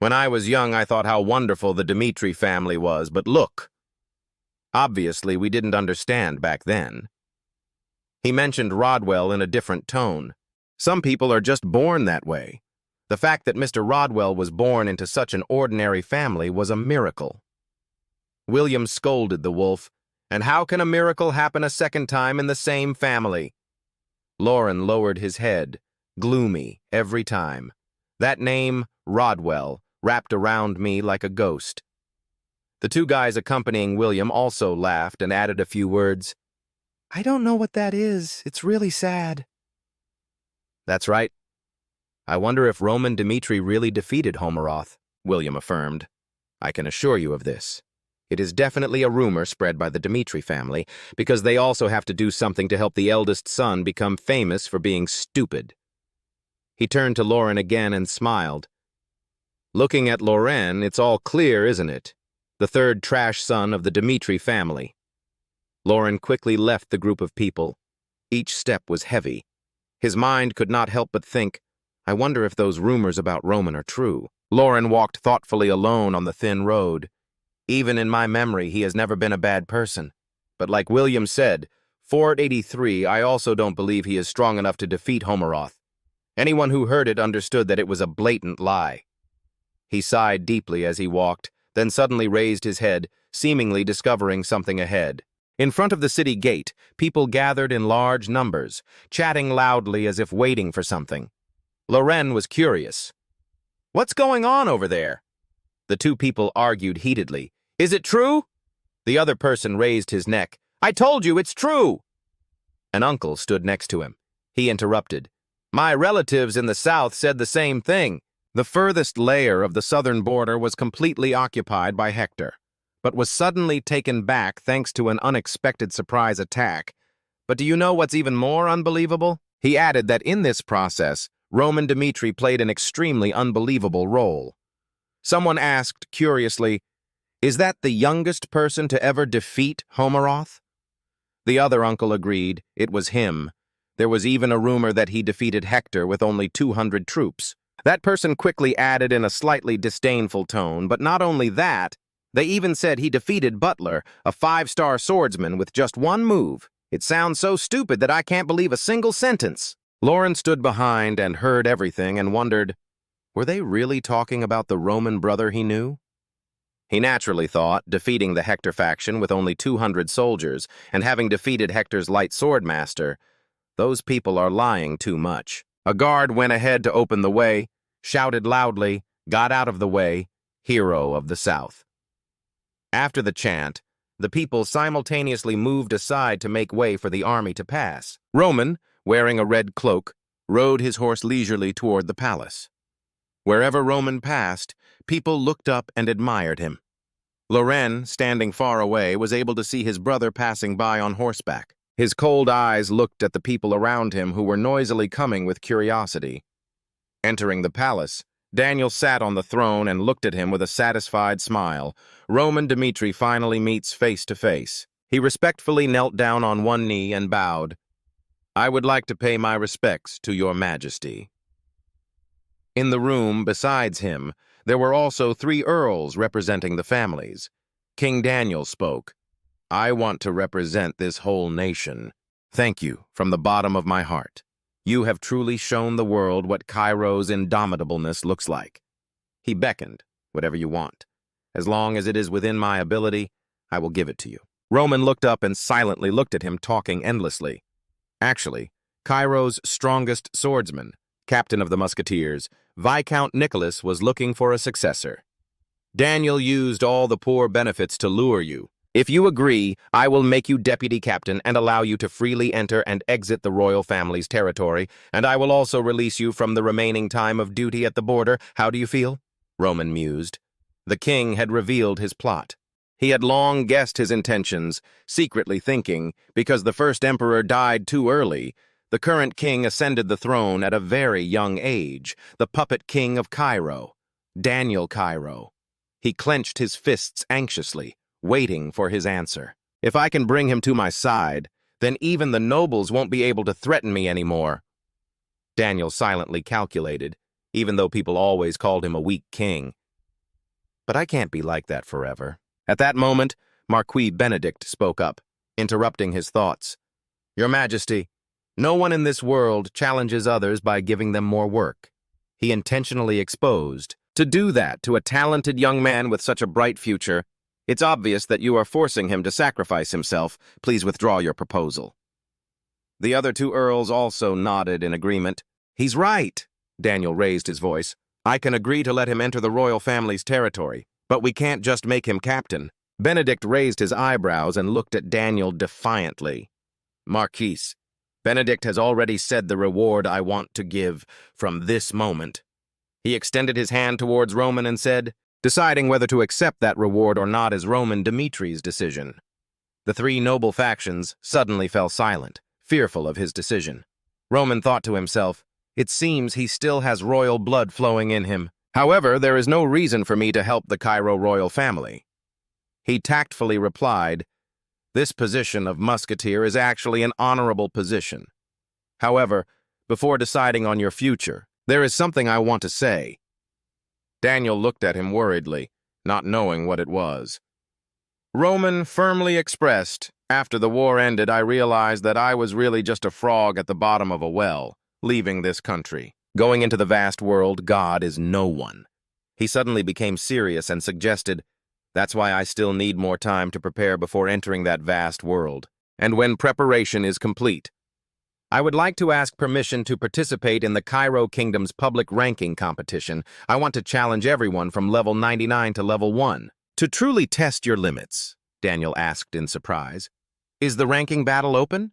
When I was young, I thought how wonderful the Dmitri family was, but look. Obviously, we didn't understand back then. He mentioned Rodwell in a different tone. Some people are just born that way. The fact that Mr. Rodwell was born into such an ordinary family was a miracle. William scolded the wolf, and how can a miracle happen a second time in the same family? Lorraine lowered his head, gloomy every time. That name, Rodwell, wrapped around me like a ghost. The 2 guys accompanying William also laughed and added a few words. I don't know what that is. It's really sad. That's right. I wonder if Roman Dmitri really defeated Homaroth, William affirmed. I can assure you of this. It is definitely a rumor spread by the Dmitri family, because they also have to do something to help the eldest son become famous for being stupid. He turned to Lorraine again and smiled. Looking at Lorraine, it's all clear, isn't it? The 3rd trash son of the Dmitri family. Lauren quickly left the group of people. Each step was heavy. His mind could not help but think, I wonder if those rumors about Roman are true. Lauren walked thoughtfully alone on the thin road. Even in my memory, he has never been a bad person. But like William said, 483, I also don't believe he is strong enough to defeat Homeroth. Anyone who heard it understood that it was a blatant lie. He sighed deeply as he walked, then suddenly raised his head, seemingly discovering something ahead. In front of the city gate, people gathered in large numbers, chatting loudly as if waiting for something. Loren was curious. What's going on over there? The two people argued heatedly. Is it true? The other person raised his neck. I told you it's true! An uncle stood next to him. He interrupted. My relatives in the south said the same thing. The furthest layer of the southern border was completely occupied by Hector, but was suddenly taken back thanks to an unexpected surprise attack. But do you know what's even more unbelievable? He added that in this process, Roman Dmitri played an extremely unbelievable role. Someone asked, curiously, is that the youngest person to ever defeat Homeroth? The other uncle agreed, it was him. There was even a rumor that he defeated Hector with only 200 troops. That person quickly added in a slightly disdainful tone, but not only that, they even said he defeated Butler, a 5-star swordsman, with just one move. It sounds so stupid that I can't believe a single sentence. Lauren stood behind and heard everything and wondered, were they really talking about the Roman brother he knew? He naturally thought, defeating the Hector faction with only 200 soldiers and having defeated Hector's light sword master, those people are lying too much. A guard went ahead to open the way, shouted loudly, got out of the way, hero of the South. After the chant, the people simultaneously moved aside to make way for the army to pass. Roman, wearing a red cloak, rode his horse leisurely toward the palace. Wherever Roman passed, people looked up and admired him. Loren, standing far away, was able to see his brother passing by on horseback. His cold eyes looked at the people around him who were noisily coming with curiosity. Entering the palace, Daniel sat on the throne and looked at him with a satisfied smile. Roman Dmitri finally meets face to face. He respectfully knelt down on one knee and bowed. I would like to pay my respects to your majesty. In the room besides him, there were also 3 earls representing the families. King Daniel spoke. I want to represent this whole nation. Thank you from the bottom of my heart. You have truly shown the world what Cairo's indomitableness looks like. He beckoned, whatever you want. As long as it is within my ability, I will give it to you. Roman looked up and silently looked at him, talking endlessly. Actually, Cairo's strongest swordsman, captain of the musketeers, Viscount Nicholas, was looking for a successor. Daniel used all the poor benefits to lure you. If you agree, I will make you deputy captain and allow you to freely enter and exit the royal family's territory, and I will also release you from the remaining time of duty at the border. How do you feel? Roman mused. The king had revealed his plot. He had long guessed his intentions, secretly thinking, because the first emperor died too early, the current king ascended the throne at a very young age, the puppet king of Cairo, Daniel Cairo. He clenched his fists anxiously, waiting for his answer. If I can bring him to my side, then even the nobles won't be able to threaten me anymore. Daniel silently calculated, even though people always called him a weak king. But I can't be like that forever. At that moment, Marquis Benedict spoke up, interrupting his thoughts. Your Majesty, no one in this world challenges others by giving them more work. He intentionally exposed. To do that to a talented young man with such a bright future, it's obvious that you are forcing him to sacrifice himself. Please withdraw your proposal. The other 2 earls also nodded in agreement. He's right, Daniel raised his voice. I can agree to let him enter the royal family's territory, but we can't just make him captain. Benedict raised his eyebrows and looked at Daniel defiantly. Marquis, Benedict has already said the reward I want to give from this moment. He extended his hand towards Roman and said, deciding whether to accept that reward or not is Roman Dimitri's decision. The 3 noble factions suddenly fell silent, fearful of his decision. Roman thought to himself, it seems he still has royal blood flowing in him. However, there is no reason for me to help the Cairo royal family. He tactfully replied, This position of musketeer is actually an honorable position. However, before deciding on your future, there is something I want to say." Daniel looked at him worriedly, not knowing what it was. Roman firmly expressed, "After the war ended, I realized that I was really just a frog at the bottom of a well, leaving this country. Going into the vast world, God is no one." He suddenly became serious and suggested, "That's why I still need more time to prepare before entering that vast world. And when preparation is complete, I would like to ask permission to participate in the Cairo Kingdom's public ranking competition. I want to challenge everyone from level 99 to level 1. To truly test your limits," Daniel asked in surprise. "Is the ranking battle open?"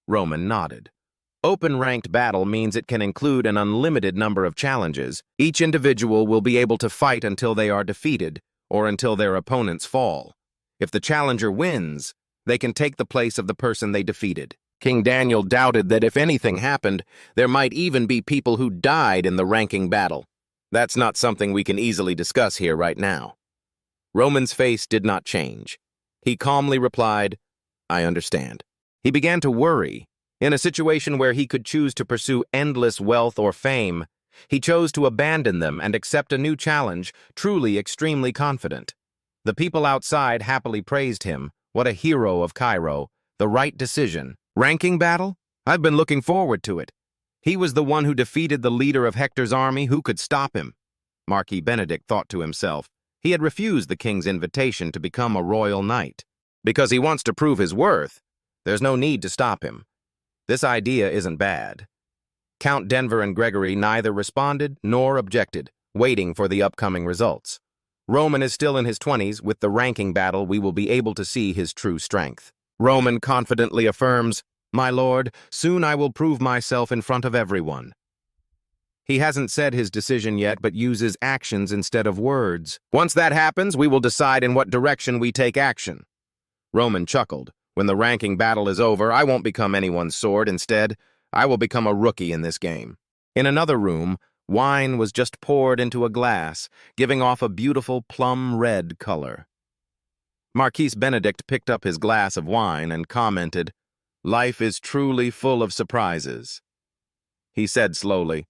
Roman nodded. Open ranked battle means it can include an unlimited number of challenges. Each individual will be able to fight until they are defeated, or until their opponents fall. If the challenger wins, they can take the place of the person they defeated. King Daniel doubted that if anything happened, there might even be people who died in the ranking battle. That's not something we can easily discuss here right now. Roman's face did not change. He calmly replied, "I understand." He began to worry. In a situation where he could choose to pursue endless wealth or fame, he chose to abandon them and accept a new challenge, truly extremely confident. The people outside happily praised him. What a hero of Cairo. The right decision. Ranking battle? I've been looking forward to it. He was the one who defeated the leader of Hector's army. Who could stop him? Marquis Benedict thought to himself. He had refused the king's invitation to become a royal knight. Because he wants to prove his worth, there's no need to stop him. This idea isn't bad. Count Denver and Gregory neither responded nor objected, waiting for the upcoming results. Roman is still in his 20s. With the ranking battle, we will be able to see his true strength. Roman confidently affirms, "My lord, soon I will prove myself in front of everyone." He hasn't said his decision yet, but uses actions instead of words. Once that happens, we will decide in what direction we take action. Roman chuckled. When the ranking battle is over, I won't become anyone's sword. Instead, I will become a rookie in this game. In another room, wine was just poured into a glass, giving off a beautiful plum-red color. Marquis Benedict picked up his glass of wine and commented, "Life is truly full of surprises." He said slowly,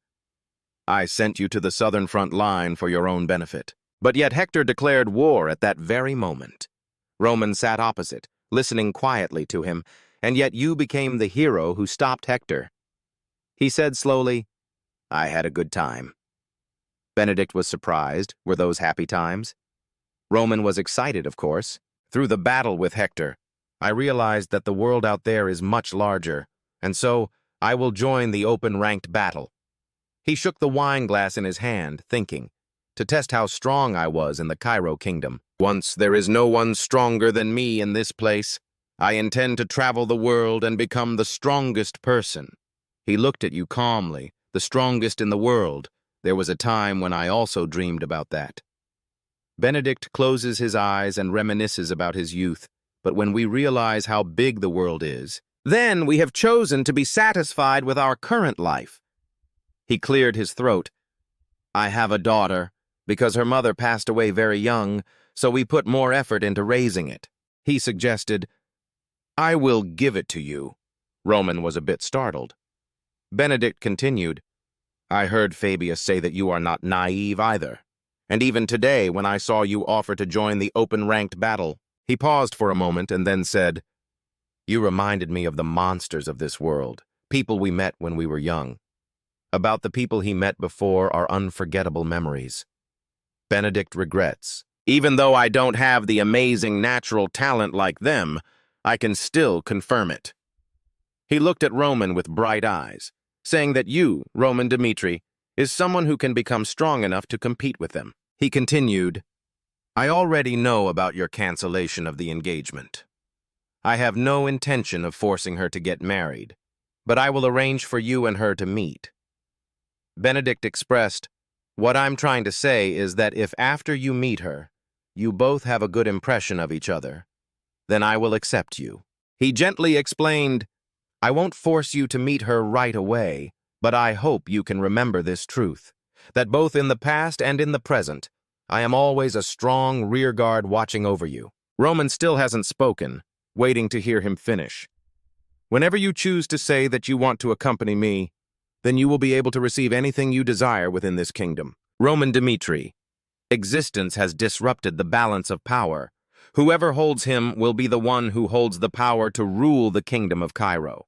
"I sent you to the southern front line for your own benefit. But yet Hector declared war at that very moment. Roman sat opposite, listening quietly to him, and yet you became the hero who stopped Hector." He said slowly, "I had a good time." Benedict was surprised. Were those happy times? Roman was excited, of course. Through the battle with Hector, I realized that the world out there is much larger, and so I will join the open ranked battle. He shook the wine glass in his hand, thinking, to test how strong I was in the Cairo Kingdom. Once there is no one stronger than me in this place. I intend to travel the world and become the strongest person. He looked at you calmly, the strongest in the world. There was a time when I also dreamed about that. Benedict closes his eyes and reminisces about his youth, but when we realize how big the world is, then we have chosen to be satisfied with our current life. He cleared his throat. I have a daughter. Because her mother passed away very young, so we put more effort into raising it. He suggested, I will give it to you. Roman was a bit startled. Benedict continued, I heard Fabius say that you are not naive either. And even today, when I saw you offer to join the open-ranked battle, he paused for a moment and then said, You reminded me of the monsters of this world, people we met when we were young. About the people he met before are unforgettable memories. Benedict regrets. Even though I don't have the amazing natural talent like them, I can still confirm it. He looked at Roman with bright eyes, saying that you, Roman Dmitri, is someone who can become strong enough to compete with them. He continued, I already know about your cancellation of the engagement. I have no intention of forcing her to get married, but I will arrange for you and her to meet. Benedict expressed, What I'm trying to say is that if after you meet her, you both have a good impression of each other, then I will accept you. He gently explained, I won't force you to meet her right away, but I hope you can remember this truth, that both in the past and in the present, I am always a strong rearguard watching over you. Roman still hasn't spoken, waiting to hear him finish. Whenever you choose to say that you want to accompany me, then you will be able to receive anything you desire within this kingdom. Roman Dmitri. Existence has disrupted the balance of power. Whoever holds him will be the one who holds the power to rule the kingdom of Cairo.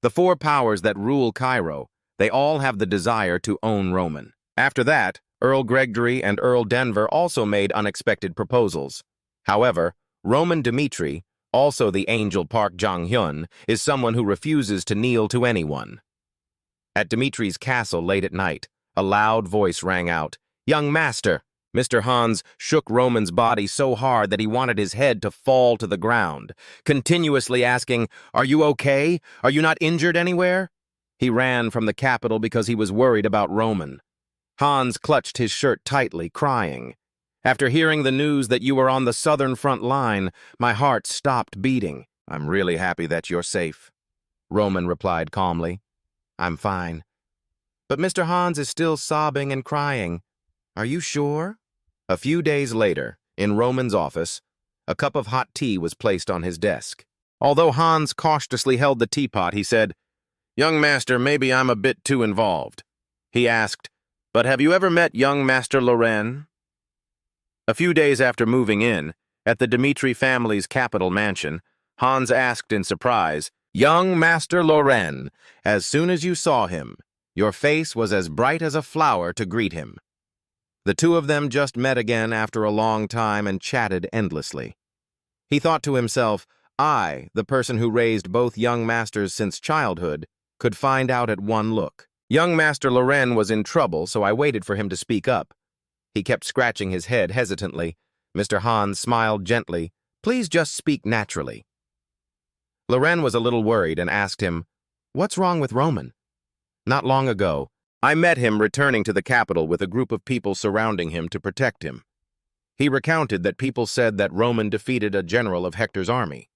The four powers that rule Cairo, they all have the desire to own Roman. After that, Earl Gregory and Earl Denver also made unexpected proposals. However, Roman Dmitri, also the Angel Park Jong-hyun, is someone who refuses to kneel to anyone. At Dmitri's castle late at night, a loud voice rang out, "Young master!" Mr. Hans shook Roman's body so hard that he wanted his head to fall to the ground, continuously asking, "Are you okay? Are you not injured anywhere?" He ran from the capital because he was worried about Roman. Hans clutched his shirt tightly, crying. "After hearing the news that you were on the southern front line, my heart stopped beating." "I'm really happy that you're safe," Roman replied calmly. "I'm fine." But Mr. Hans is still sobbing and crying. "Are you sure?" A few days later, in Roman's office, a cup of hot tea was placed on his desk. Although Hans cautiously held the teapot, he said, "Young master, maybe I'm a bit too involved." He asked, "But have you ever met young Master Loren?" A few days after moving in, at the Dmitri family's capital mansion, Hans asked in surprise, "Young Master Loren, as soon as you saw him, your face was as bright as a flower to greet him." The two of them just met again after a long time and chatted endlessly. He thought to himself, I, the person who raised both young masters since childhood, could find out at one look. Young Master Loren was in trouble, so I waited for him to speak up. He kept scratching his head hesitantly. Mr. Hans smiled gently. "Please just speak naturally." Loren was a little worried and asked him, "What's wrong with Roman?" "Not long ago, I met him returning to the capital with a group of people surrounding him to protect him. He recounted that people said that Roman defeated a general of Hector's army.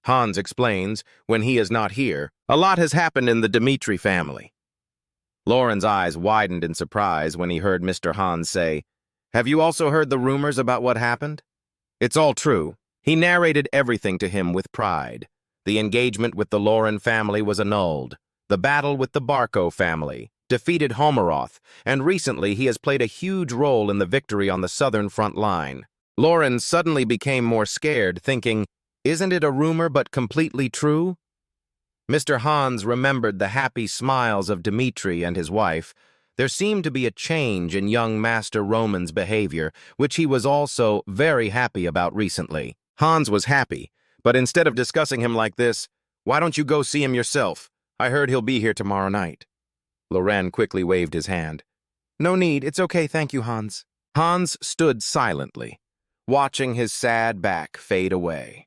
Hans explains, when he is not here, a lot has happened in the Dmitri family. Lauren's eyes widened in surprise when he heard Mr. Hans say, "Have you also heard the rumors about what happened?" "It's all true." He narrated everything to him with pride. The engagement with the Loren family was annulled. The battle with the Barco family defeated Homaroth, and recently he has played a huge role in the victory on the southern front line. Loren suddenly became more scared, thinking, "Isn't it a rumor but completely true?" Mr. Hans remembered the happy smiles of Dmitri and his wife. There seemed to be a change in young Master Roman's behavior, which he was also very happy about recently. Hans was happy, but instead of discussing him like this, "Why don't you go see him yourself? I heard he'll be here tomorrow night." Loren quickly waved his hand. "No need, it's okay, thank you, Hans." Hans stood silently, watching his sad back fade away.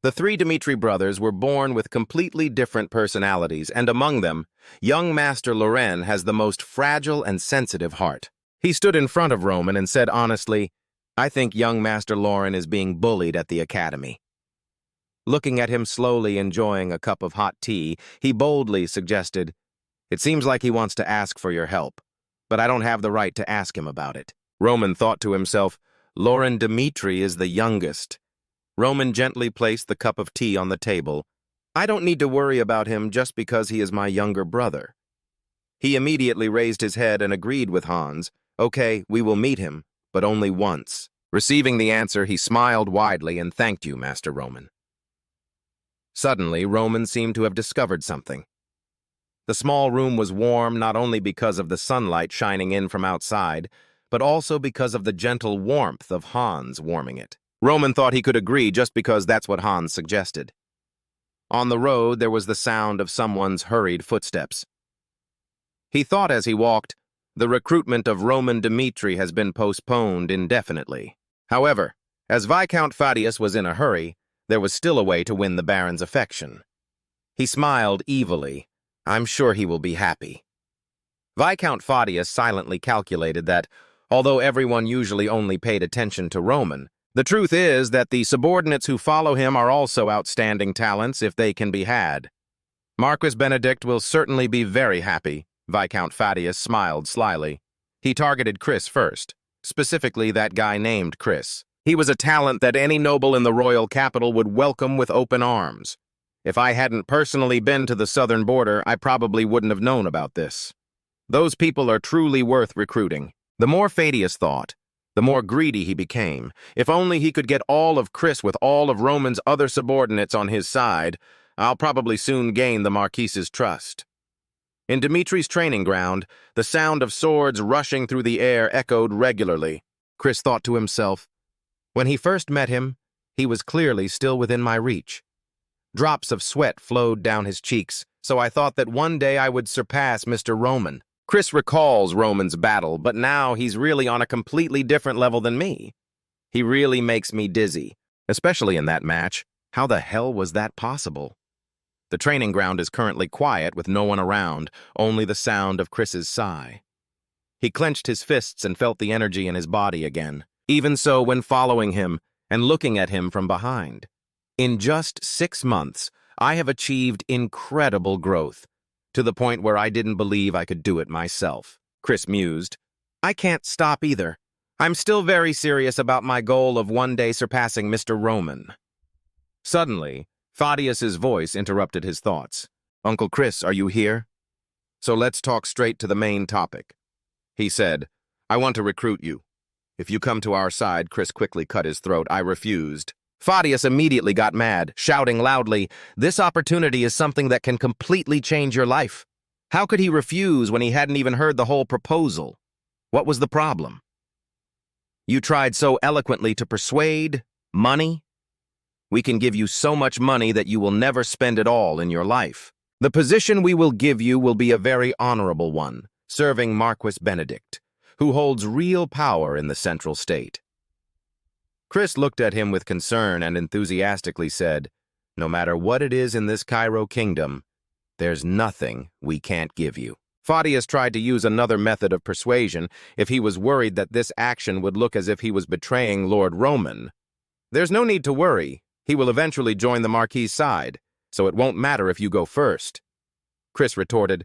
The three Dmitri brothers were born with completely different personalities, and among them, young Master Loren has the most fragile and sensitive heart. He stood in front of Roman and said honestly, "I think young Master Loren is being bullied at the academy." Looking at him slowly enjoying a cup of hot tea, he boldly suggested, "It seems like he wants to ask for your help, but I don't have the right to ask him about it." Roman thought to himself, Loren Dmitri is the youngest. Roman gently placed the cup of tea on the table. "I don't need to worry about him just because he is my younger brother." He immediately raised his head and agreed with Hans, "Okay, we will meet him, but only once." Receiving the answer, he smiled widely and thanked you, Master Roman. Suddenly, Roman seemed to have discovered something. The small room was warm not only because of the sunlight shining in from outside, but also because of the gentle warmth of Hans warming it. Roman thought he could agree just because that's what Hans suggested. On the road, there was the sound of someone's hurried footsteps. He thought as he walked, the recruitment of Roman Dmitri has been postponed indefinitely. However, as Viscount Fadius was in a hurry, there was still a way to win the Baron's affection. He smiled evilly. "I'm sure he will be happy." Viscount Fadius silently calculated that, although everyone usually only paid attention to Roman, the truth is that the subordinates who follow him are also outstanding talents if they can be had. Marquis Benedict will certainly be very happy, Viscount Fadius smiled slyly. He targeted Chris first, specifically that guy named Chris. He was a talent that any noble in the royal capital would welcome with open arms. If I hadn't personally been to the southern border, I probably wouldn't have known about this. Those people are truly worth recruiting. The more Fadius thought, the more greedy he became. If only he could get all of Chris with all of Roman's other subordinates on his side, I'll probably soon gain the Marquise's trust. In Dmitri's training ground, the sound of swords rushing through the air echoed regularly. Chris thought to himself, when he first met him, he was clearly still within my reach. Drops of sweat flowed down his cheeks, so I thought that one day I would surpass Mr. Roman. Chris recalls Roman's battle, but now he's really on a completely different level than me. He really makes me dizzy, especially in that match. How the hell was that possible? The training ground is currently quiet with no one around, only the sound of Chris's sigh. He clenched his fists and felt the energy in his body again. Even so when following him and looking at him from behind. In just 6 months, I have achieved incredible growth, to the point where I didn't believe I could do it myself. Chris mused. I can't stop either. I'm still very serious about my goal of one day surpassing Mr. Roman. Suddenly, Fadius's voice interrupted his thoughts. Uncle Chris, are you here? So let's talk straight to the main topic. He said, I want to recruit you. If you come to our side, Chris quickly cut his throat. I refused. Fadius immediately got mad, shouting loudly, this opportunity is something that can completely change your life. How could he refuse when he hadn't even heard the whole proposal? What was the problem? You tried so eloquently to persuade? Money? We can give you so much money that you will never spend it all in your life. The position we will give you will be a very honorable one, serving Marquis Benedict, who holds real power in the central state. Chris looked at him with concern and enthusiastically said, no matter what it is in this Cairo kingdom, there's nothing we can't give you. Fadius tried to use another method of persuasion if he was worried that this action would look as if he was betraying Lord Roman. There's no need to worry. He will eventually join the Marquis's side, so it won't matter if you go first. Chris retorted,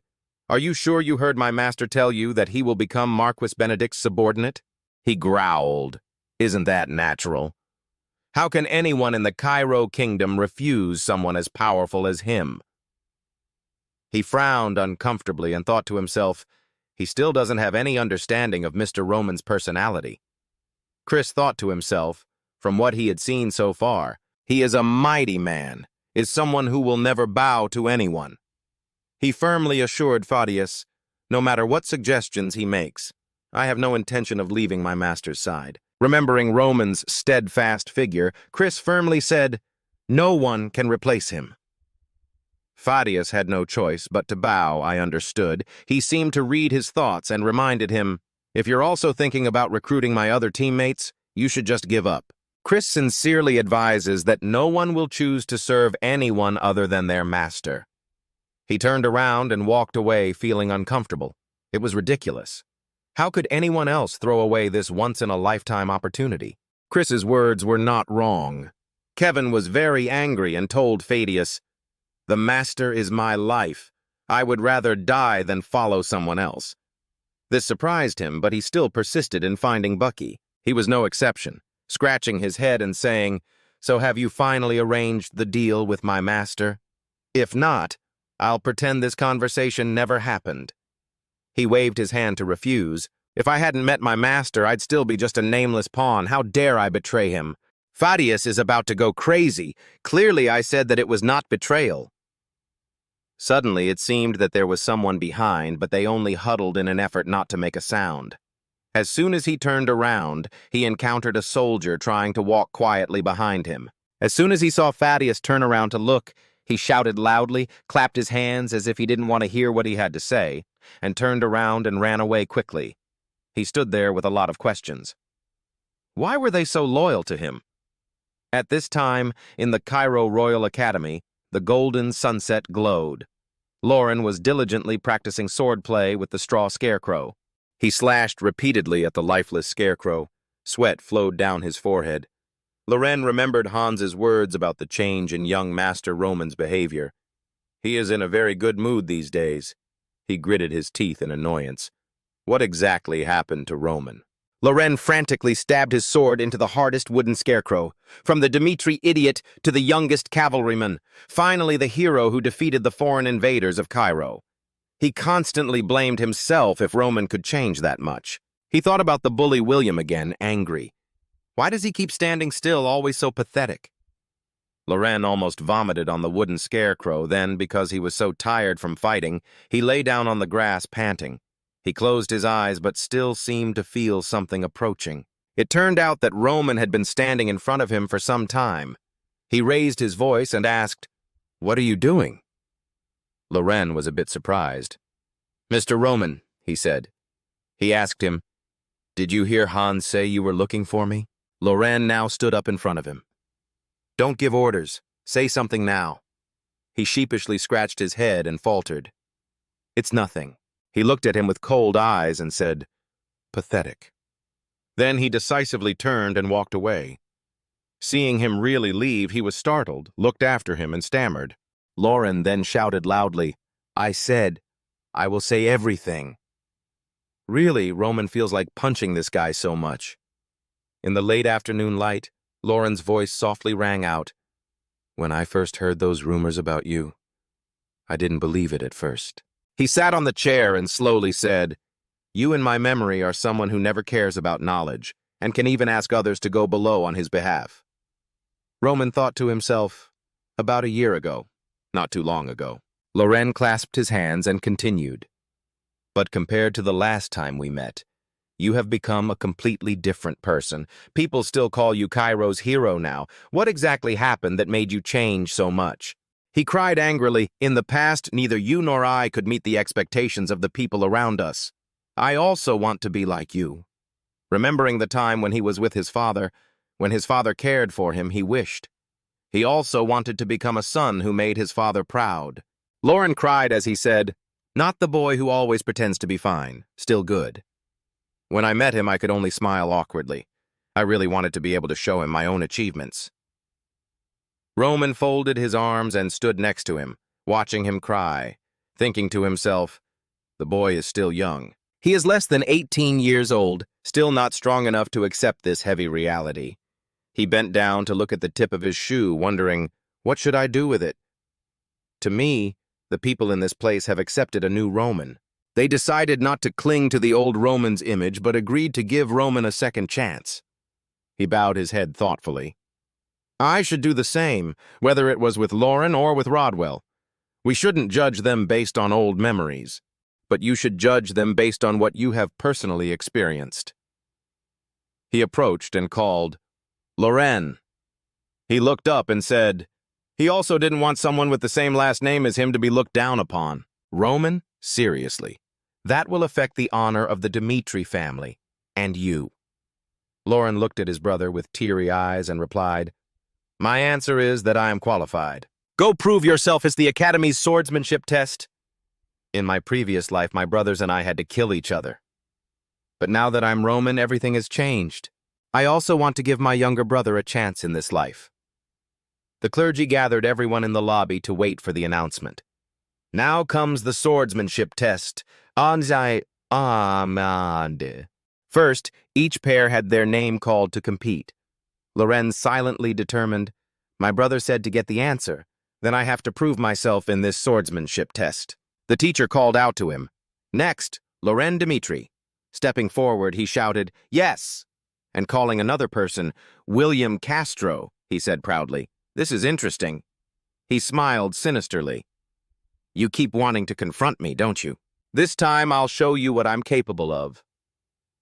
are you sure you heard my master tell you that he will become Marquis Benedict's subordinate? He growled. Isn't that natural? How can anyone in the Cairo kingdom refuse someone as powerful as him? He frowned uncomfortably and thought to himself, he still doesn't have any understanding of Mr. Roman's personality. Chris thought to himself, from what he had seen so far, he is a mighty man, is someone who will never bow to anyone. He firmly assured Fadius, no matter what suggestions he makes, I have no intention of leaving my master's side. Remembering Roman's steadfast figure, Chris firmly said, no one can replace him. Fadius had no choice but to bow, I understood. He seemed to read his thoughts and reminded him, if you're also thinking about recruiting my other teammates, you should just give up. Chris sincerely advises that no one will choose to serve anyone other than their master. He turned around and walked away feeling uncomfortable. It was ridiculous. How could anyone else throw away this once-in-a-lifetime opportunity? Chris's words were not wrong. Kevin was very angry and told Fadius, the master is my life. I would rather die than follow someone else. This surprised him, but he still persisted in finding Bucky. He was no exception, scratching his head and saying, so have you finally arranged the deal with my master? If not, I'll pretend this conversation never happened. He waved his hand to refuse. If I hadn't met my master, I'd still be just a nameless pawn. How dare I betray him? Fadius is about to go crazy. Clearly I said that it was not betrayal. Suddenly it seemed that there was someone behind, but they only huddled in an effort not to make a sound. As soon as he turned around, he encountered a soldier trying to walk quietly behind him. As soon as he saw Fadius turn around to look, he shouted loudly, clapped his hands as if he didn't want to hear what he had to say, and turned around and ran away quickly. He stood there with a lot of questions. Why were they so loyal to him? At this time, in the Cairo Royal Academy, the golden sunset glowed. Lauren was diligently practicing swordplay with the straw scarecrow. He slashed repeatedly at the lifeless scarecrow. Sweat flowed down his forehead. Loren remembered Hans's words about the change in young Master Roman's behavior. He is in a very good mood these days. He gritted his teeth in annoyance. What exactly happened to Roman? Loren frantically stabbed his sword into the hardest wooden scarecrow, from the Dmitri idiot to the youngest cavalryman, finally the hero who defeated the foreign invaders of Cairo. He constantly blamed himself if Roman could change that much. He thought about the bully William again, angry. Why does he keep standing still, always so pathetic? Loren almost vomited on the wooden scarecrow, then, because he was so tired from fighting, he lay down on the grass, panting. He closed his eyes, but still seemed to feel something approaching. It turned out that Roman had been standing in front of him for some time. He raised his voice and asked, "What are you doing?" Loren was a bit surprised. "Mr. Roman," he said. He asked him, "Did you hear Hans say you were looking for me?" Loren now stood up in front of him. "Don't give orders. Say something now." He sheepishly scratched his head and faltered. "It's nothing." He looked at him with cold eyes and said, "Pathetic." Then he decisively turned and walked away. Seeing him really leave, he was startled, looked after him, and stammered. Loren then shouted loudly, "I said, I will say everything." Really, Roman feels like punching this guy so much. In the late afternoon light, Loren's voice softly rang out, "When I first heard those rumors about you, I didn't believe it at first." He sat on the chair and slowly said, "You in my memory are someone who never cares about knowledge, and can even ask others to go below on his behalf." Roman thought to himself, about a year ago, not too long ago. Loren clasped his hands and continued, "But compared to the last time we met, you have become a completely different person. People still call you Cairo's hero now. What exactly happened that made you change so much?" He cried angrily, "In the past, neither you nor I could meet the expectations of the people around us. I also want to be like you." Remembering the time when he was with his father, when his father cared for him, he wished. He also wanted to become a son who made his father proud. Loren cried as he said, "Not the boy who always pretends to be fine, still good." When I met him, I could only smile awkwardly. I really wanted to be able to show him my own achievements. Roman folded his arms and stood next to him, watching him cry, thinking to himself, the boy is still young. He is less than 18 years old, still not strong enough to accept this heavy reality. He bent down to look at the tip of his shoe, wondering, what should I do with it? To me, the people in this place have accepted a new Roman. They decided not to cling to the old Roman's image, but agreed to give Roman a second chance. He bowed his head thoughtfully. I should do the same, whether it was with Loren or with Rodwell. We shouldn't judge them based on old memories, but you should judge them based on what you have personally experienced. He approached and called, "Loren." He looked up and said, he also didn't want someone with the same last name as him to be looked down upon. Roman? Seriously. That will affect the honor of the Dmitri family, and you. Loren looked at his brother with teary eyes and replied, My answer is that I am qualified. Go prove yourself as the Academy's swordsmanship test. In my previous life, my brothers and I had to kill each other. But now that I'm Roman, everything has changed. I also want to give my younger brother a chance in this life. The clergy gathered everyone in the lobby to wait for the announcement. Now comes the swordsmanship test. First, each pair had their name called to compete. Loren silently determined, my brother said to get the answer, then I have to prove myself in this swordsmanship test. The teacher called out to him. Next, Loren Dmitri. Stepping forward, he shouted, Yes! And calling another person, William Castro, he said proudly, This is interesting. He smiled sinisterly. You keep wanting to confront me, don't you? This time I'll show you what I'm capable of.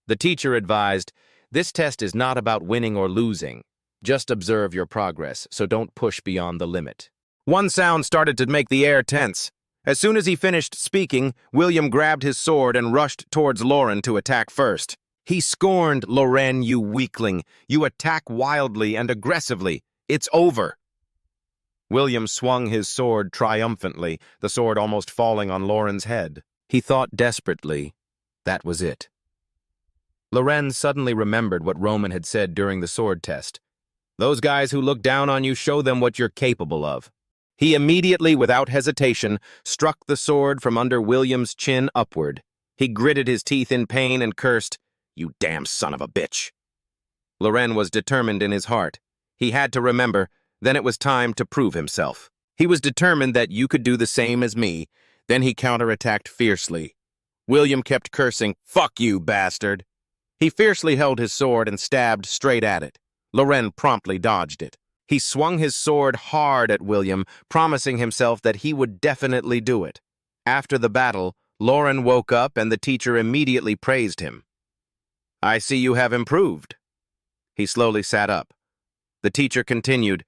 The teacher advised, This test is not about winning or losing. Just observe your progress, so don't push beyond the limit. One sound started to make the air tense. As soon as he finished speaking, William grabbed his sword and rushed towards Loren to attack first. He scorned, Loren, you weakling. You attack wildly and aggressively. It's over. William swung his sword triumphantly, the sword almost falling on Loren's head. He thought desperately, that was it. Loren suddenly remembered what Roman had said during the sword test. Those guys who look down on you, show them what you're capable of. He immediately, without hesitation, struck the sword from under William's chin upward. He gritted his teeth in pain and cursed, you damn son of a bitch. Loren was determined in his heart. He had to remember, then it was time to prove himself. He was determined that you could do the same as me. Then he counterattacked fiercely. William kept cursing, "Fuck you, bastard." He fiercely held his sword and stabbed straight at it. Loren promptly dodged it. He swung his sword hard at William, promising himself that he would definitely do it. After the battle, Loren woke up and the teacher immediately praised him. "I see you have improved." He slowly sat up. The teacher continued,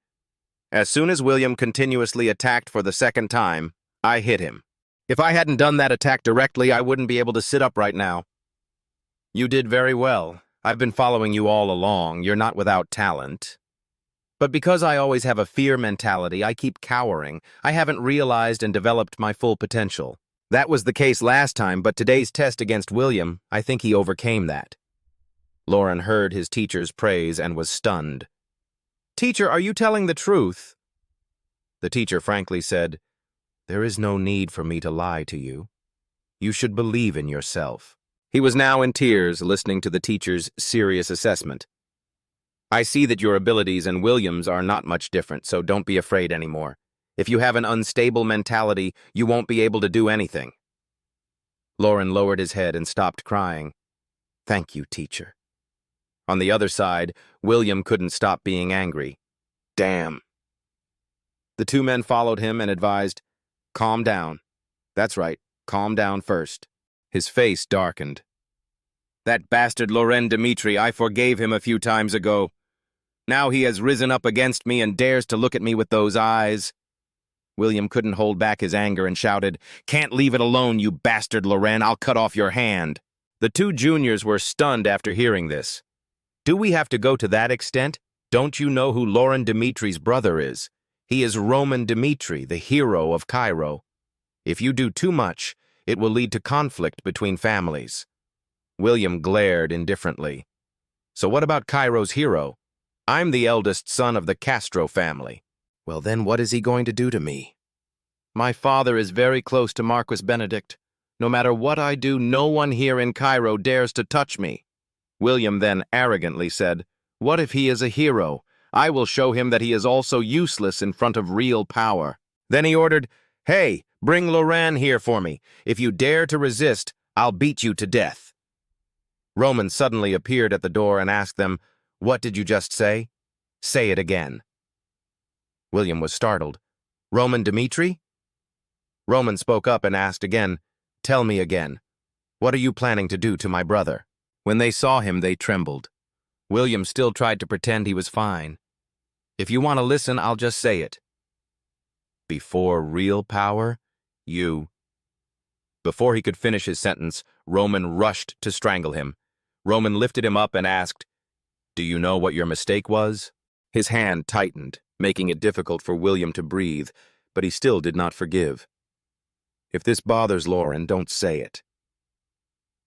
"As soon as William continuously attacked for the second time, I hit him. If I hadn't done that attack directly, I wouldn't be able to sit up right now." "You did very well. I've been following you all along. You're not without talent. But because I always have a fear mentality, I keep cowering. I haven't realized and developed my full potential. That was the case last time, but today's test against William, I think he overcame that." Loren heard his teacher's praise and was stunned. "Teacher, are you telling the truth?" The teacher frankly said, "There is no need for me to lie to you. You should believe in yourself." He was now in tears, listening to the teacher's serious assessment. "I see that your abilities and William's are not much different, so don't be afraid anymore. If you have an unstable mentality, you won't be able to do anything." Loren lowered his head and stopped crying. "Thank you, teacher." On the other side, William couldn't stop being angry. Damn. The two men followed him and advised, "Calm down. That's right, calm down first." His face darkened. "That bastard Loren Dmitri, I forgave him a few times ago. Now he has risen up against me and dares to look at me with those eyes." William couldn't hold back his anger and shouted, "Can't leave it alone, you bastard Loren. I'll cut off your hand." The two juniors were stunned after hearing this. "Do we have to go to that extent? Don't you know who Loren Dmitri's brother is? He is Roman Dmitri, the hero of Cairo. If you do too much, it will lead to conflict between families." William glared indifferently. "So what about Cairo's hero? I'm the eldest son of the Castro family." "Well, then what is he going to do to me?" "My father is very close to Marquis Benedict. No matter what I do, no one here in Cairo dares to touch me." William then arrogantly said, "What if he is a hero? I will show him that he is also useless in front of real power." Then he ordered, "Hey, bring Loren here for me. If you dare to resist, I'll beat you to death." Roman suddenly appeared at the door and asked them, "What did you just say? Say it again." William was startled. "Roman Dmitri?" Roman spoke up and asked again, "Tell me again. What are you planning to do to my brother?" When they saw him, they trembled. William still tried to pretend he was fine. "If you want to listen, I'll just say it. Before real power, you..." Before he could finish his sentence, Roman rushed to strangle him. Roman lifted him up and asked, "Do you know what your mistake was?" His hand tightened, making it difficult for William to breathe, but he still did not forgive. "If this bothers Loren, don't say it."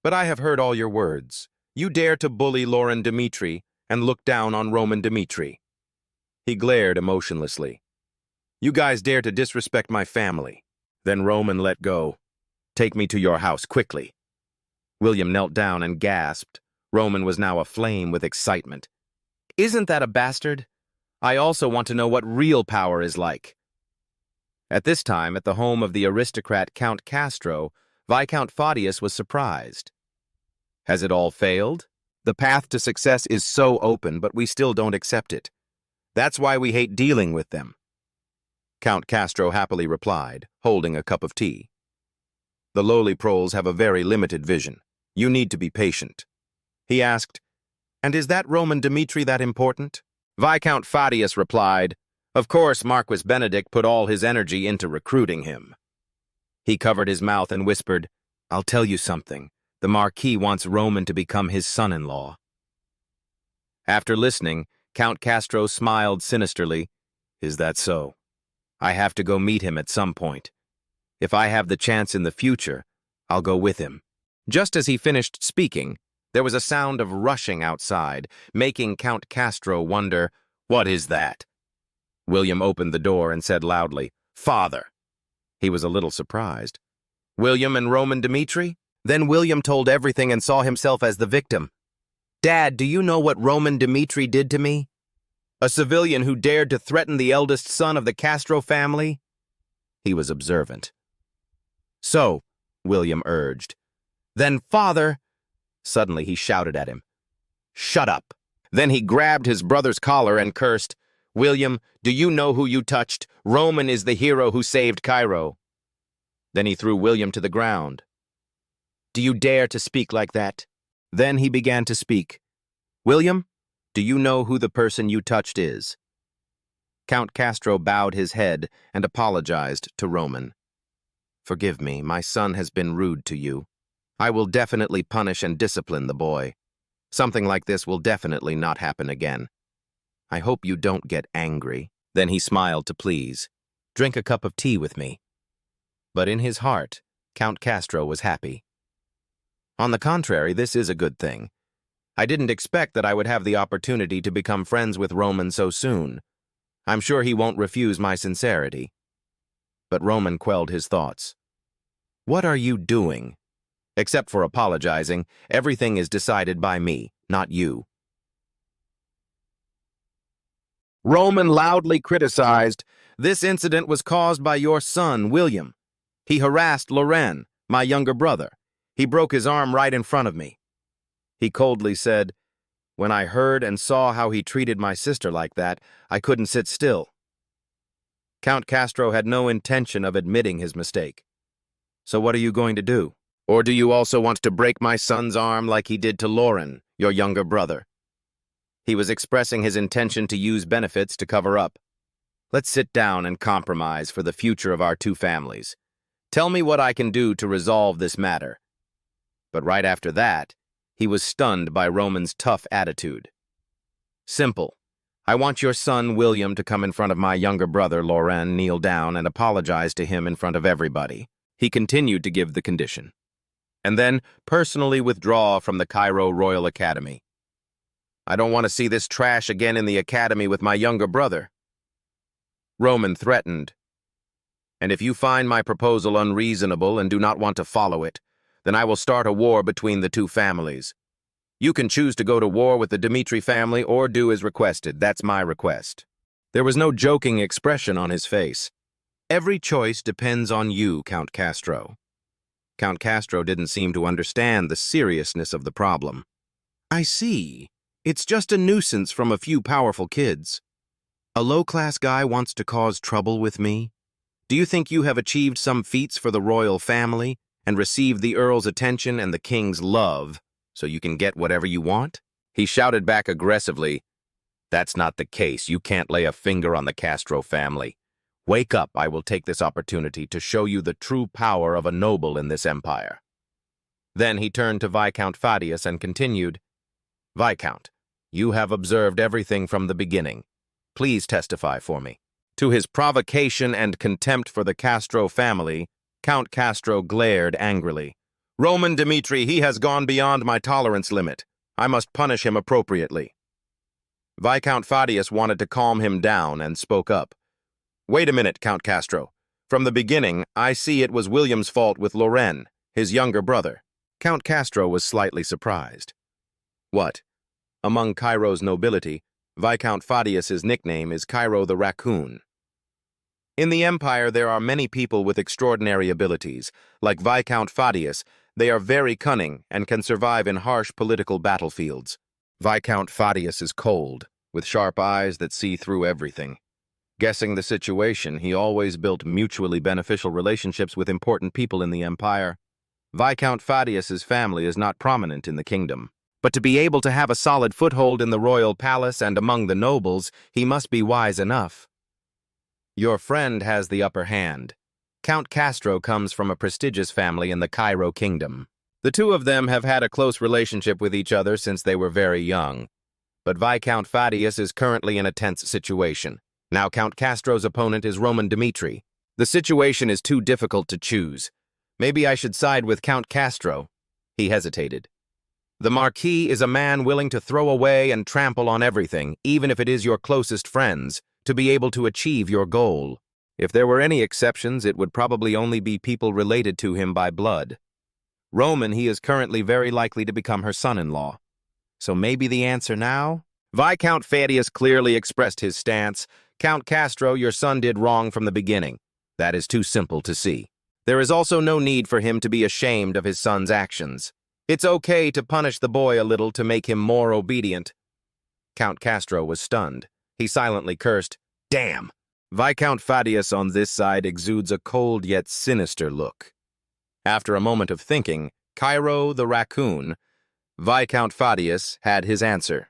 "But I have heard all your words. You dare to bully Loren Dmitri and look down on Roman Dmitri." He glared emotionlessly. "You guys dare to disrespect my family." Then Roman let go. "Take me to your house, quickly." William knelt down and gasped. Roman was now aflame with excitement. "Isn't that a bastard? I also want to know what real power is like." At this time, at the home of the aristocrat Count Castro, Viscount Fadius was surprised. "Has it all failed? The path to success is so open, but we still don't accept it. That's why we hate dealing with them." Count Castro happily replied, holding a cup of tea. "The lowly proles have a very limited vision. You need to be patient." He asked, "And is that Roman Dmitri that important?" Viscount Fadius replied, "Of course, Marquis Benedict put all his energy into recruiting him." He covered his mouth and whispered, "I'll tell you something. The Marquis wants Roman to become his son-in-law." After listening, Count Castro smiled sinisterly. "Is that so? I have to go meet him at some point. If I have the chance in the future, I'll go with him." Just as he finished speaking, there was a sound of rushing outside, making Count Castro wonder, "What is that?" William opened the door and said loudly, "Father." He was a little surprised. "William and Roman Dmitri?" Then William told everything and saw himself as the victim. Dad, do you know what Roman Dmitri did to me? A civilian who dared to threaten the eldest son of the Castro family? He was observant. So, William urged. Then, Father... Suddenly he shouted at him. Shut up. Then he grabbed his brother's collar and cursed, William, do you know who you touched? Roman is the hero who saved Cairo. Then he threw William to the ground. Do you dare to speak like that? Then he began to speak. William, do you know who the person you touched is? Count Castro bowed his head and apologized to Roman. Forgive me, my son has been rude to you. I will definitely punish and discipline the boy. Something like this will definitely not happen again. I hope you don't get angry. Then he smiled to please. Drink a cup of tea with me. But in his heart, Count Castro was happy. On the contrary, this is a good thing. I didn't expect that I would have the opportunity to become friends with Roman so soon. I'm sure he won't refuse my sincerity. But Roman quelled his thoughts. What are you doing? Except for apologizing, everything is decided by me, not you. Roman loudly criticized, this incident was caused by your son, William. He harassed Loren, my younger brother. He broke his arm right in front of me. He coldly said, when I heard and saw how he treated my sister like that, I couldn't sit still. Count Castro had no intention of admitting his mistake. So what are you going to do? Or do you also want to break my son's arm like he did to Loren, your younger brother? He was expressing his intention to use benefits to cover up. Let's sit down and compromise for the future of our two families. Tell me what I can do to resolve this matter. But right after that, he was stunned by Roman's tough attitude. Simple. I want your son, William, to come in front of my younger brother, Loren, kneel down and apologize to him in front of everybody. He continued to give the condition. And then personally withdraw from the Cairo Royal Academy. I don't want to see this trash again in the academy with my younger brother. Roman threatened. And if you find my proposal unreasonable and do not want to follow it, then I will start a war between the two families. You can choose to go to war with the Dmitri family or do as requested. That's my request. There was no joking expression on his face. Every choice depends on you, Count Castro. Count Castro didn't seem to understand the seriousness of the problem. I see. It's just a nuisance from a few powerful kids. A low-class guy wants to cause trouble with me? Do you think you have achieved some feats for the royal family and received the Earl's attention and the King's love so you can get whatever you want? He shouted back aggressively, That's not the case. You can't lay a finger on the Castro family. Wake up, I will take this opportunity to show you the true power of a noble in this empire. Then he turned to Viscount Fadius and continued, Viscount, you have observed everything from the beginning. Please testify for me. To his provocation and contempt for the Castro family, Count Castro glared angrily. Roman Dmitri, he has gone beyond my tolerance limit. I must punish him appropriately. Viscount Fadius wanted to calm him down and spoke up. Wait a minute, Count Castro. From the beginning, I see it was William's fault with Loren, his younger brother. Count Castro was slightly surprised. What? Among Cairo's nobility, Viscount Fadius's nickname is Cairo the Raccoon. In the Empire, there are many people with extraordinary abilities. Like Viscount Fadius, they are very cunning and can survive in harsh political battlefields. Viscount Fadius is cold, with sharp eyes that see through everything. Guessing the situation, he always built mutually beneficial relationships with important people in the Empire. Viscount Fadius's family is not prominent in the kingdom. But to be able to have a solid foothold in the royal palace and among the nobles, he must be wise enough. Your friend has the upper hand. Count Castro comes from a prestigious family in the Cairo kingdom. The two of them have had a close relationship with each other since they were very young. But Viscount Fadius is currently in a tense situation. Now Count Castro's opponent is Roman Dmitri. The situation is too difficult to choose. Maybe I should side with Count Castro. He hesitated. The Marquis is a man willing to throw away and trample on everything, even if it is your closest friends, to be able to achieve your goal. If there were any exceptions, it would probably only be people related to him by blood. Roman, he is currently very likely to become her son-in-law. So maybe the answer now? Viscount Fadius clearly expressed his stance. Count Castro, your son did wrong from the beginning. That is too simple to see. There is also no need for him to be ashamed of his son's actions. It's okay to punish the boy a little to make him more obedient. Count Castro was stunned. He silently cursed, "Damn!" Viscount Fadius on this side exudes a cold yet sinister look. After a moment of thinking, Cairo the raccoon, Viscount Fadius had his answer.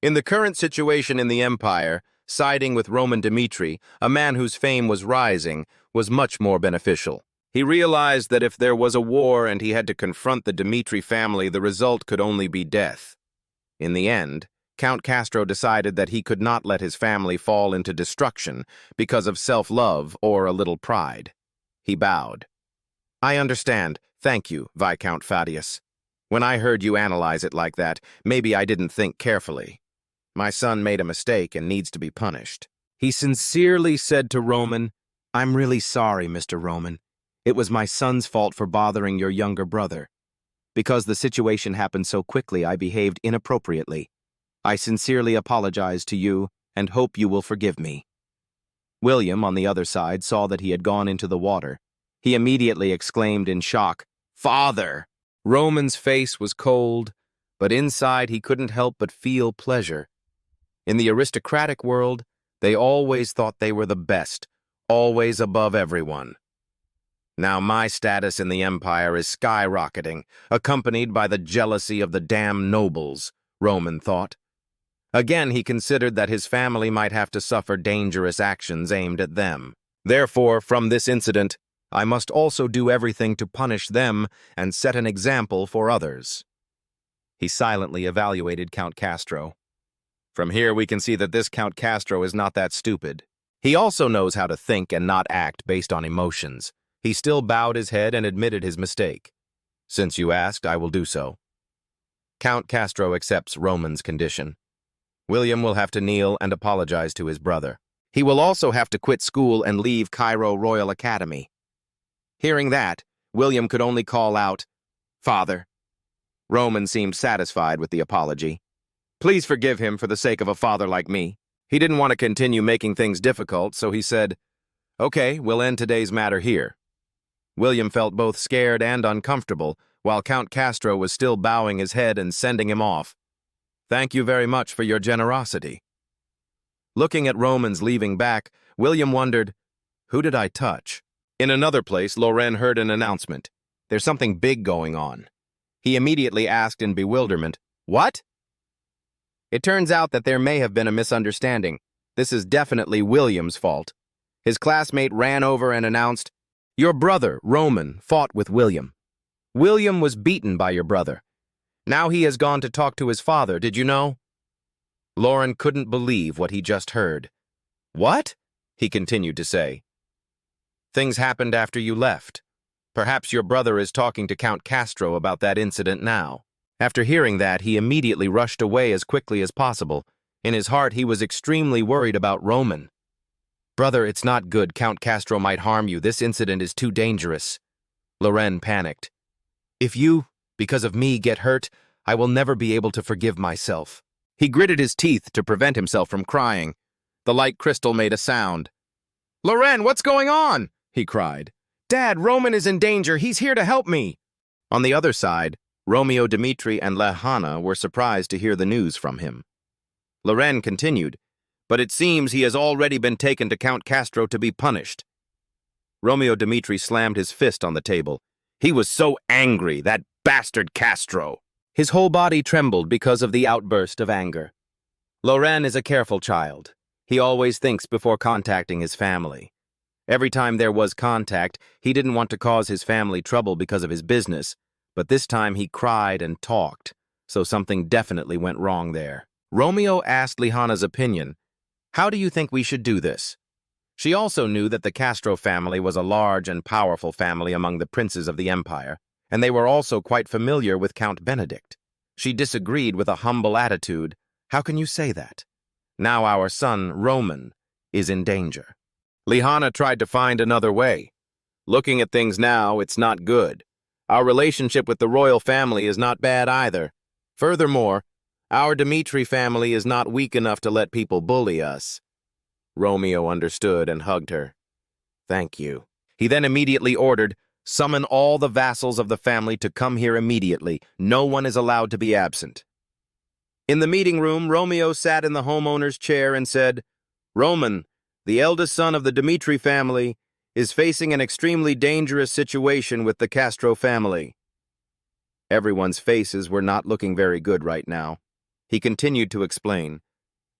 In the current situation in the Empire, siding with Roman Dmitri, a man whose fame was rising, was much more beneficial. He realized that if there was a war and he had to confront the Dmitri family, the result could only be death. In the end, Count Castro decided that he could not let his family fall into destruction because of self-love or a little pride. He bowed. "I understand. Thank you, Viscount Fadius. When I heard you analyze it like that, maybe I didn't think carefully. My son made a mistake and needs to be punished." He sincerely said to Roman, "I'm really sorry, Mr. Roman. It was my son's fault for bothering your younger brother. Because the situation happened so quickly, I behaved inappropriately. I sincerely apologize to you and hope you will forgive me." William, on the other side, saw that he had gone into the water. He immediately exclaimed in shock, "Father!" Roman's face was cold, but inside he couldn't help but feel pleasure. In the aristocratic world, they always thought they were the best, always above everyone. Now my status in the Empire is skyrocketing, accompanied by the jealousy of the damn nobles, Roman thought. Again, he considered that his family might have to suffer dangerous actions aimed at them. Therefore, from this incident, I must also do everything to punish them and set an example for others. He silently evaluated Count Castro. From here, we can see that this Count Castro is not that stupid. He also knows how to think and not act based on emotions. He still bowed his head and admitted his mistake. "Since you asked, I will do so." Count Castro accepts Roman's condition. William will have to kneel and apologize to his brother. He will also have to quit school and leave Cairo Royal Academy. Hearing that, William could only call out, "Father." Roman seemed satisfied with the apology. "Please forgive him for the sake of a father like me." He didn't want to continue making things difficult, so he said, "Okay, we'll end today's matter here." William felt both scared and uncomfortable, while Count Castro was still bowing his head and sending him off. "Thank you very much for your generosity." Looking at Roman's leaving back, William wondered, who did I touch? In another place, Loren heard an announcement. There's something big going on. He immediately asked in bewilderment, "What?" It turns out that there may have been a misunderstanding. This is definitely William's fault. His classmate ran over and announced, "Your brother, Roman, fought with William. William was beaten by your brother. Now he has gone to talk to his father, did you know?" Loren couldn't believe what he just heard. "What?" he continued to say. "Things happened after you left. Perhaps your brother is talking to Count Castro about that incident now." After hearing that, he immediately rushed away as quickly as possible. In his heart, he was extremely worried about Roman. "Brother, it's not good. Count Castro might harm you. This incident is too dangerous." Loren panicked. "If you, because of me, get hurt, I will never be able to forgive myself." He gritted his teeth to prevent himself from crying. The light crystal made a sound. "Loren, what's going on?" he cried. "Dad, Roman is in danger. He's here to help me." On the other side, Romeo, Dmitri, and Lehana were surprised to hear the news from him. Loren continued, "But it seems he has already been taken to Count Castro to be punished." Romeo Dmitri slammed his fist on the table. He was so angry, that bastard Castro. His whole body trembled because of the outburst of anger. Loren is a careful child. He always thinks before contacting his family. Every time there was contact, he didn't want to cause his family trouble because of his business, but this time he cried and talked, so something definitely went wrong there. Romeo asked Lehana's opinion. "How do you think we should do this?" She also knew that the Castro family was a large and powerful family among the princes of the empire, and they were also quite familiar with Count Benedict. She disagreed with a humble attitude. "How can you say that? Now our son, Roman, is in danger." Lehana tried to find another way. "Looking at things now, it's not good. Our relationship with the royal family is not bad either. Furthermore, our Dmitri family is not weak enough to let people bully us. Romeo understood and hugged her. Thank you. He then immediately ordered, summon all the vassals of the family to come here immediately. No one is allowed to be absent. In the meeting room, Romeo sat in the homeowner's chair and said, Roman, the eldest son of the Dmitri family, is facing an extremely dangerous situation with the Castro family. Everyone's faces were not looking very good right now. He continued to explain.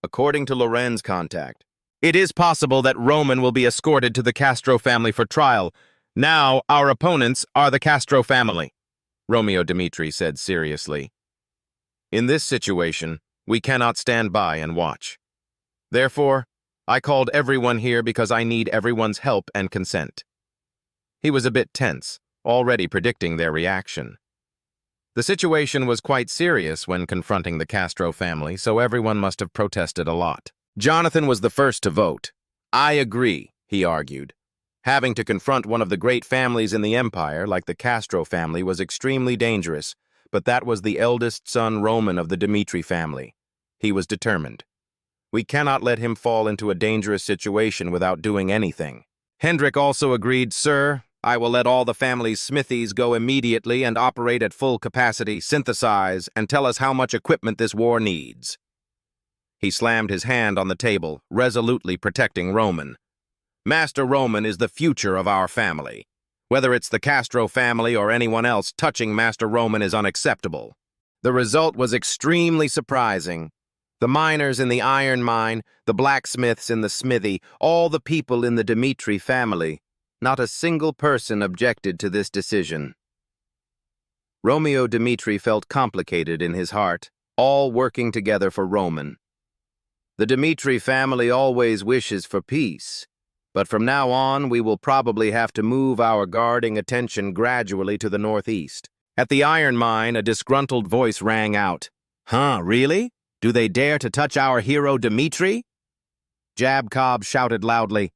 According to Loren's contact, it is possible that Roman will be escorted to the Castro family for trial. Now our opponents are the Castro family, Romeo Dmitri said seriously. In this situation, we cannot stand by and watch. Therefore, I called everyone here because I need everyone's help and consent. He was a bit tense, already predicting their reaction. The situation was quite serious when confronting the Castro family, so everyone must have protested a lot. Jonathan was the first to vote. I agree, he argued. Having to confront one of the great families in the empire, like the Castro family, was extremely dangerous, but that was the eldest son Roman of the Dmitri family. He was determined. We cannot let him fall into a dangerous situation without doing anything. Hendrik also agreed, Sir, I will let all the family's smithies go immediately and operate at full capacity, synthesize, and tell us how much equipment this war needs. He slammed his hand on the table, resolutely protecting Roman. Master Roman is the future of our family. Whether it's the Castro family or anyone else, touching Master Roman is unacceptable. The result was extremely surprising. The miners in the iron mine, the blacksmiths in the smithy, all the people in the Dmitri family, not a single person objected to this decision. Romeo Dmitri felt complicated in his heart, all working together for Roman. The Dmitri family always wishes for peace, but from now on we will probably have to move our guarding attention gradually to the northeast. At the iron mine, a disgruntled voice rang out. Huh, really? Do they dare to touch our hero Dmitri? Jab Cobb shouted loudly.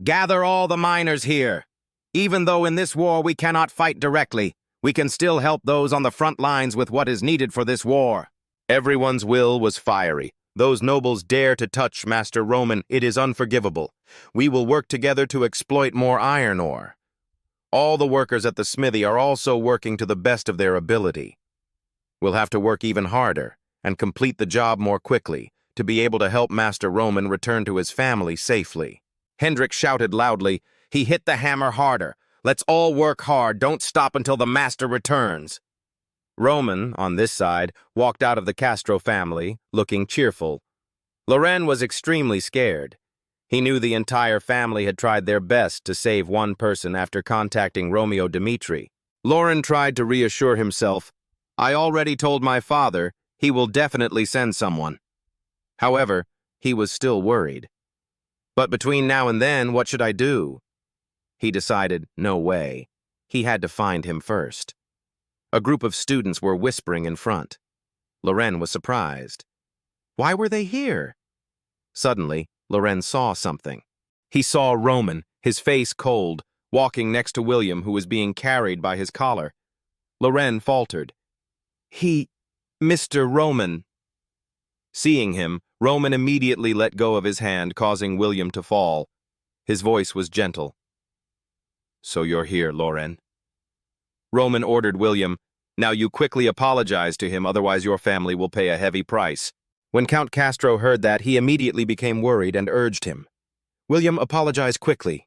Gather all the miners here. Even though in this war we cannot fight directly, we can still help those on the front lines with what is needed for this war. Everyone's will was fiery. Those nobles dare to touch Master Roman. It is unforgivable. We will work together to exploit more iron ore. All the workers at the smithy are also working to the best of their ability. We'll have to work even harder and complete the job more quickly to be able to help Master Roman return to his family safely. Hendrik shouted loudly, He hit the hammer harder. Let's all work hard. Don't stop until the master returns. Roman, on this side, walked out of the Castro family, looking cheerful. Loren was extremely scared. He knew the entire family had tried their best to save one person after contacting Romeo Dmitri. Loren tried to reassure himself, I already told my father, he will definitely send someone. However, he was still worried. But between now and then, what should I do? He decided, no way. He had to find him first. A group of students were whispering in front. Loren was surprised. Why were they here? Suddenly, Loren saw something. He saw Roman, his face cold, walking next to William, who was being carried by his collar. Loren faltered. Mr. Roman. Seeing him, Roman immediately let go of his hand, causing William to fall. His voice was gentle. So you're here, Loren. Roman ordered William, Now you quickly apologize to him, otherwise your family will pay a heavy price. When Count Castro heard that, he immediately became worried and urged him. William apologized quickly.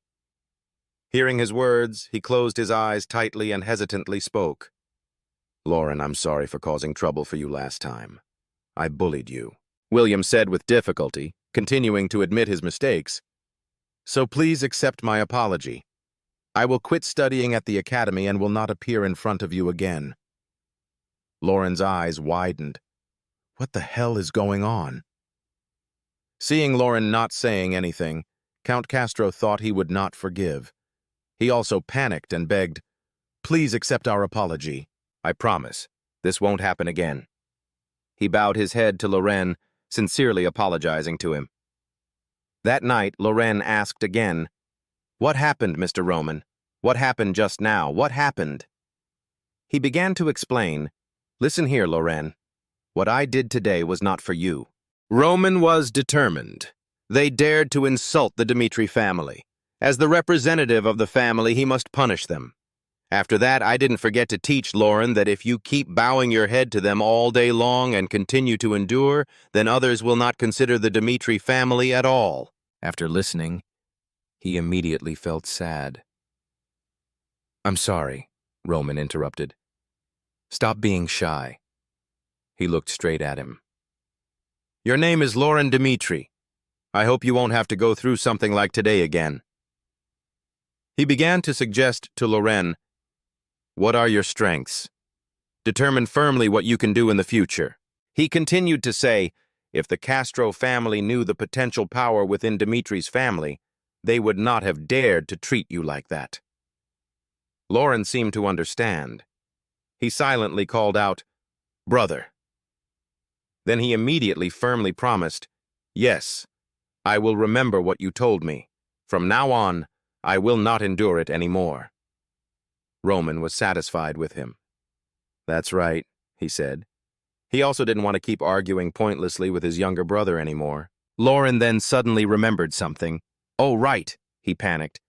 Hearing his words, he closed his eyes tightly and hesitantly spoke. Loren, I'm sorry for causing trouble for you last time. I bullied you, William said with difficulty, continuing to admit his mistakes. So please accept my apology. I will quit studying at the academy and will not appear in front of you again. Loren's eyes widened. What the hell is going on? Seeing Loren not saying anything, Count Castro thought he would not forgive. He also panicked and begged, Please accept our apology. I promise, this won't happen again. He bowed his head to Loren, sincerely apologizing to him. That night, Loren asked again, What happened, Mr. Roman? What happened just now? What happened? He began to explain, Listen here, Loren. What I did today was not for you. Roman was determined. They dared to insult the Dmitri family. As the representative of the family, he must punish them. After that, I didn't forget to teach Lauren that if you keep bowing your head to them all day long and continue to endure, then others will not consider the Dmitri family at all. After listening, he immediately felt sad. I'm sorry, Roman interrupted. Stop being shy. He looked straight at him. Your name is Lauren Dmitri. I hope you won't have to go through something like today again. He began to suggest to Lauren, what are your strengths? Determine firmly what you can do in the future. He continued to say, if the Castro family knew the potential power within Dmitri's family, they would not have dared to treat you like that. Lauren seemed to understand. He silently called out, Brother. Then he immediately firmly promised, Yes, I will remember what you told me. From now on, I will not endure it anymore. Roman was satisfied with him. That's right, he said. He also didn't want to keep arguing pointlessly with his younger brother anymore. Lauren then suddenly remembered something. Oh, right, he panicked.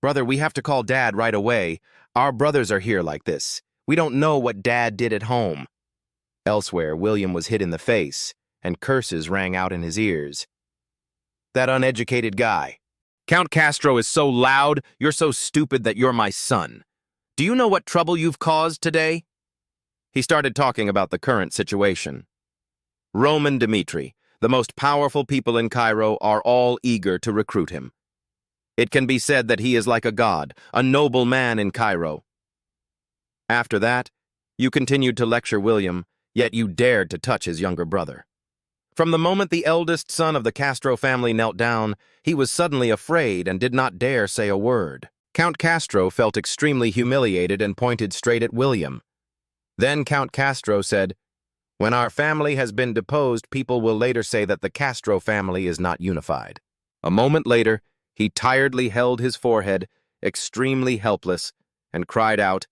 Brother, we have to call Dad right away. Our brothers are here like this. We don't know what Dad did at home. Elsewhere, William was hit in the face, and curses rang out in his ears. That uneducated guy. Count Castro is so loud, you're so stupid that you're my son. Do you know what trouble you've caused today? He started talking about the current situation. Roman Dmitri, the most powerful people in Cairo, are all eager to recruit him. It can be said that he is like a god, a noble man in Cairo. After that, you continued to lecture William, yet you dared to touch his younger brother. From the moment the eldest son of the Castro family knelt down, he was suddenly afraid and did not dare say a word. Count Castro felt extremely humiliated and pointed straight at William. Then Count Castro said, When our family has been deposed, people will later say that the Castro family is not unified. A moment later, he tiredly held his forehead, extremely helpless, and cried out,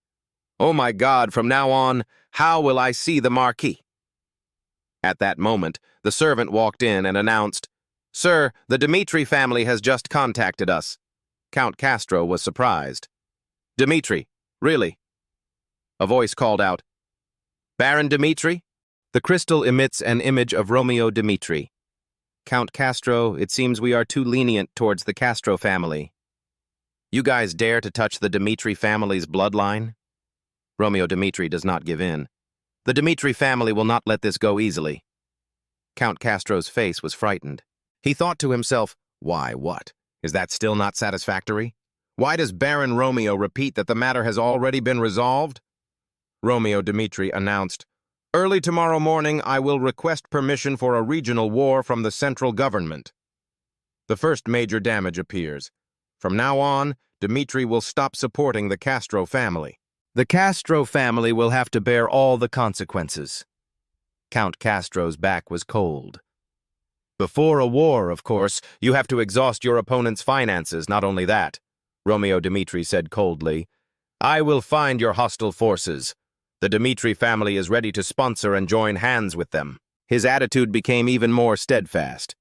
Oh my God, from now on, how will I see the Marquis? At that moment, the servant walked in and announced, Sir, the Dmitri family has just contacted us. Count Castro was surprised. Dmitri, really? A voice called out, Baron Dmitri? The crystal emits an image of Romeo Dmitri. Count Castro, it seems we are too lenient towards the Castro family. You guys dare to touch the Dmitri family's bloodline? Romeo Dmitri does not give in. The Dmitri family will not let this go easily. Count Castro's face was frightened. He thought to himself, why, what? Is that still not satisfactory? Why does Baron Romeo repeat that the matter has already been resolved? Romeo Dmitri announced, Early tomorrow morning I will request permission for a regional war from the central government. The first major damage appears. From now on, Dmitri will stop supporting the Castro family. The Castro family will have to bear all the consequences. Count Castro's back was cold. Before a war, of course, you have to exhaust your opponent's finances, not only that, Romeo Dmitri said coldly. I will find your hostile forces. The Dmitri family is ready to sponsor and join hands with them. His attitude became even more steadfast.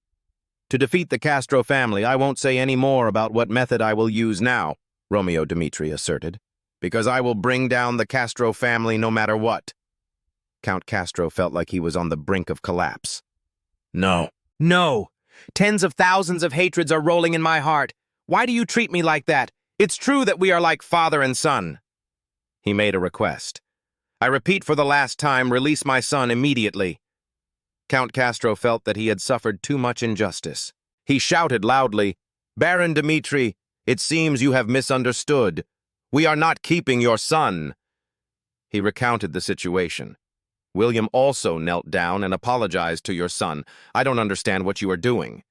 To defeat the Castro family, I won't say any more about what method I will use now, Romeo Dmitri asserted, because I will bring down the Castro family no matter what. Count Castro felt like he was on the brink of collapse. No. No! Tens of thousands of hatreds are rolling in my heart. Why do you treat me like that? It's true that we are like father and son. He made a request. I repeat for the last time, release my son immediately. Count Castro felt that he had suffered too much injustice. He shouted loudly, Baron Dmitri, it seems you have misunderstood. We are not keeping your son. He recounted the situation. William also knelt down and apologized to your son. I don't understand what you are doing.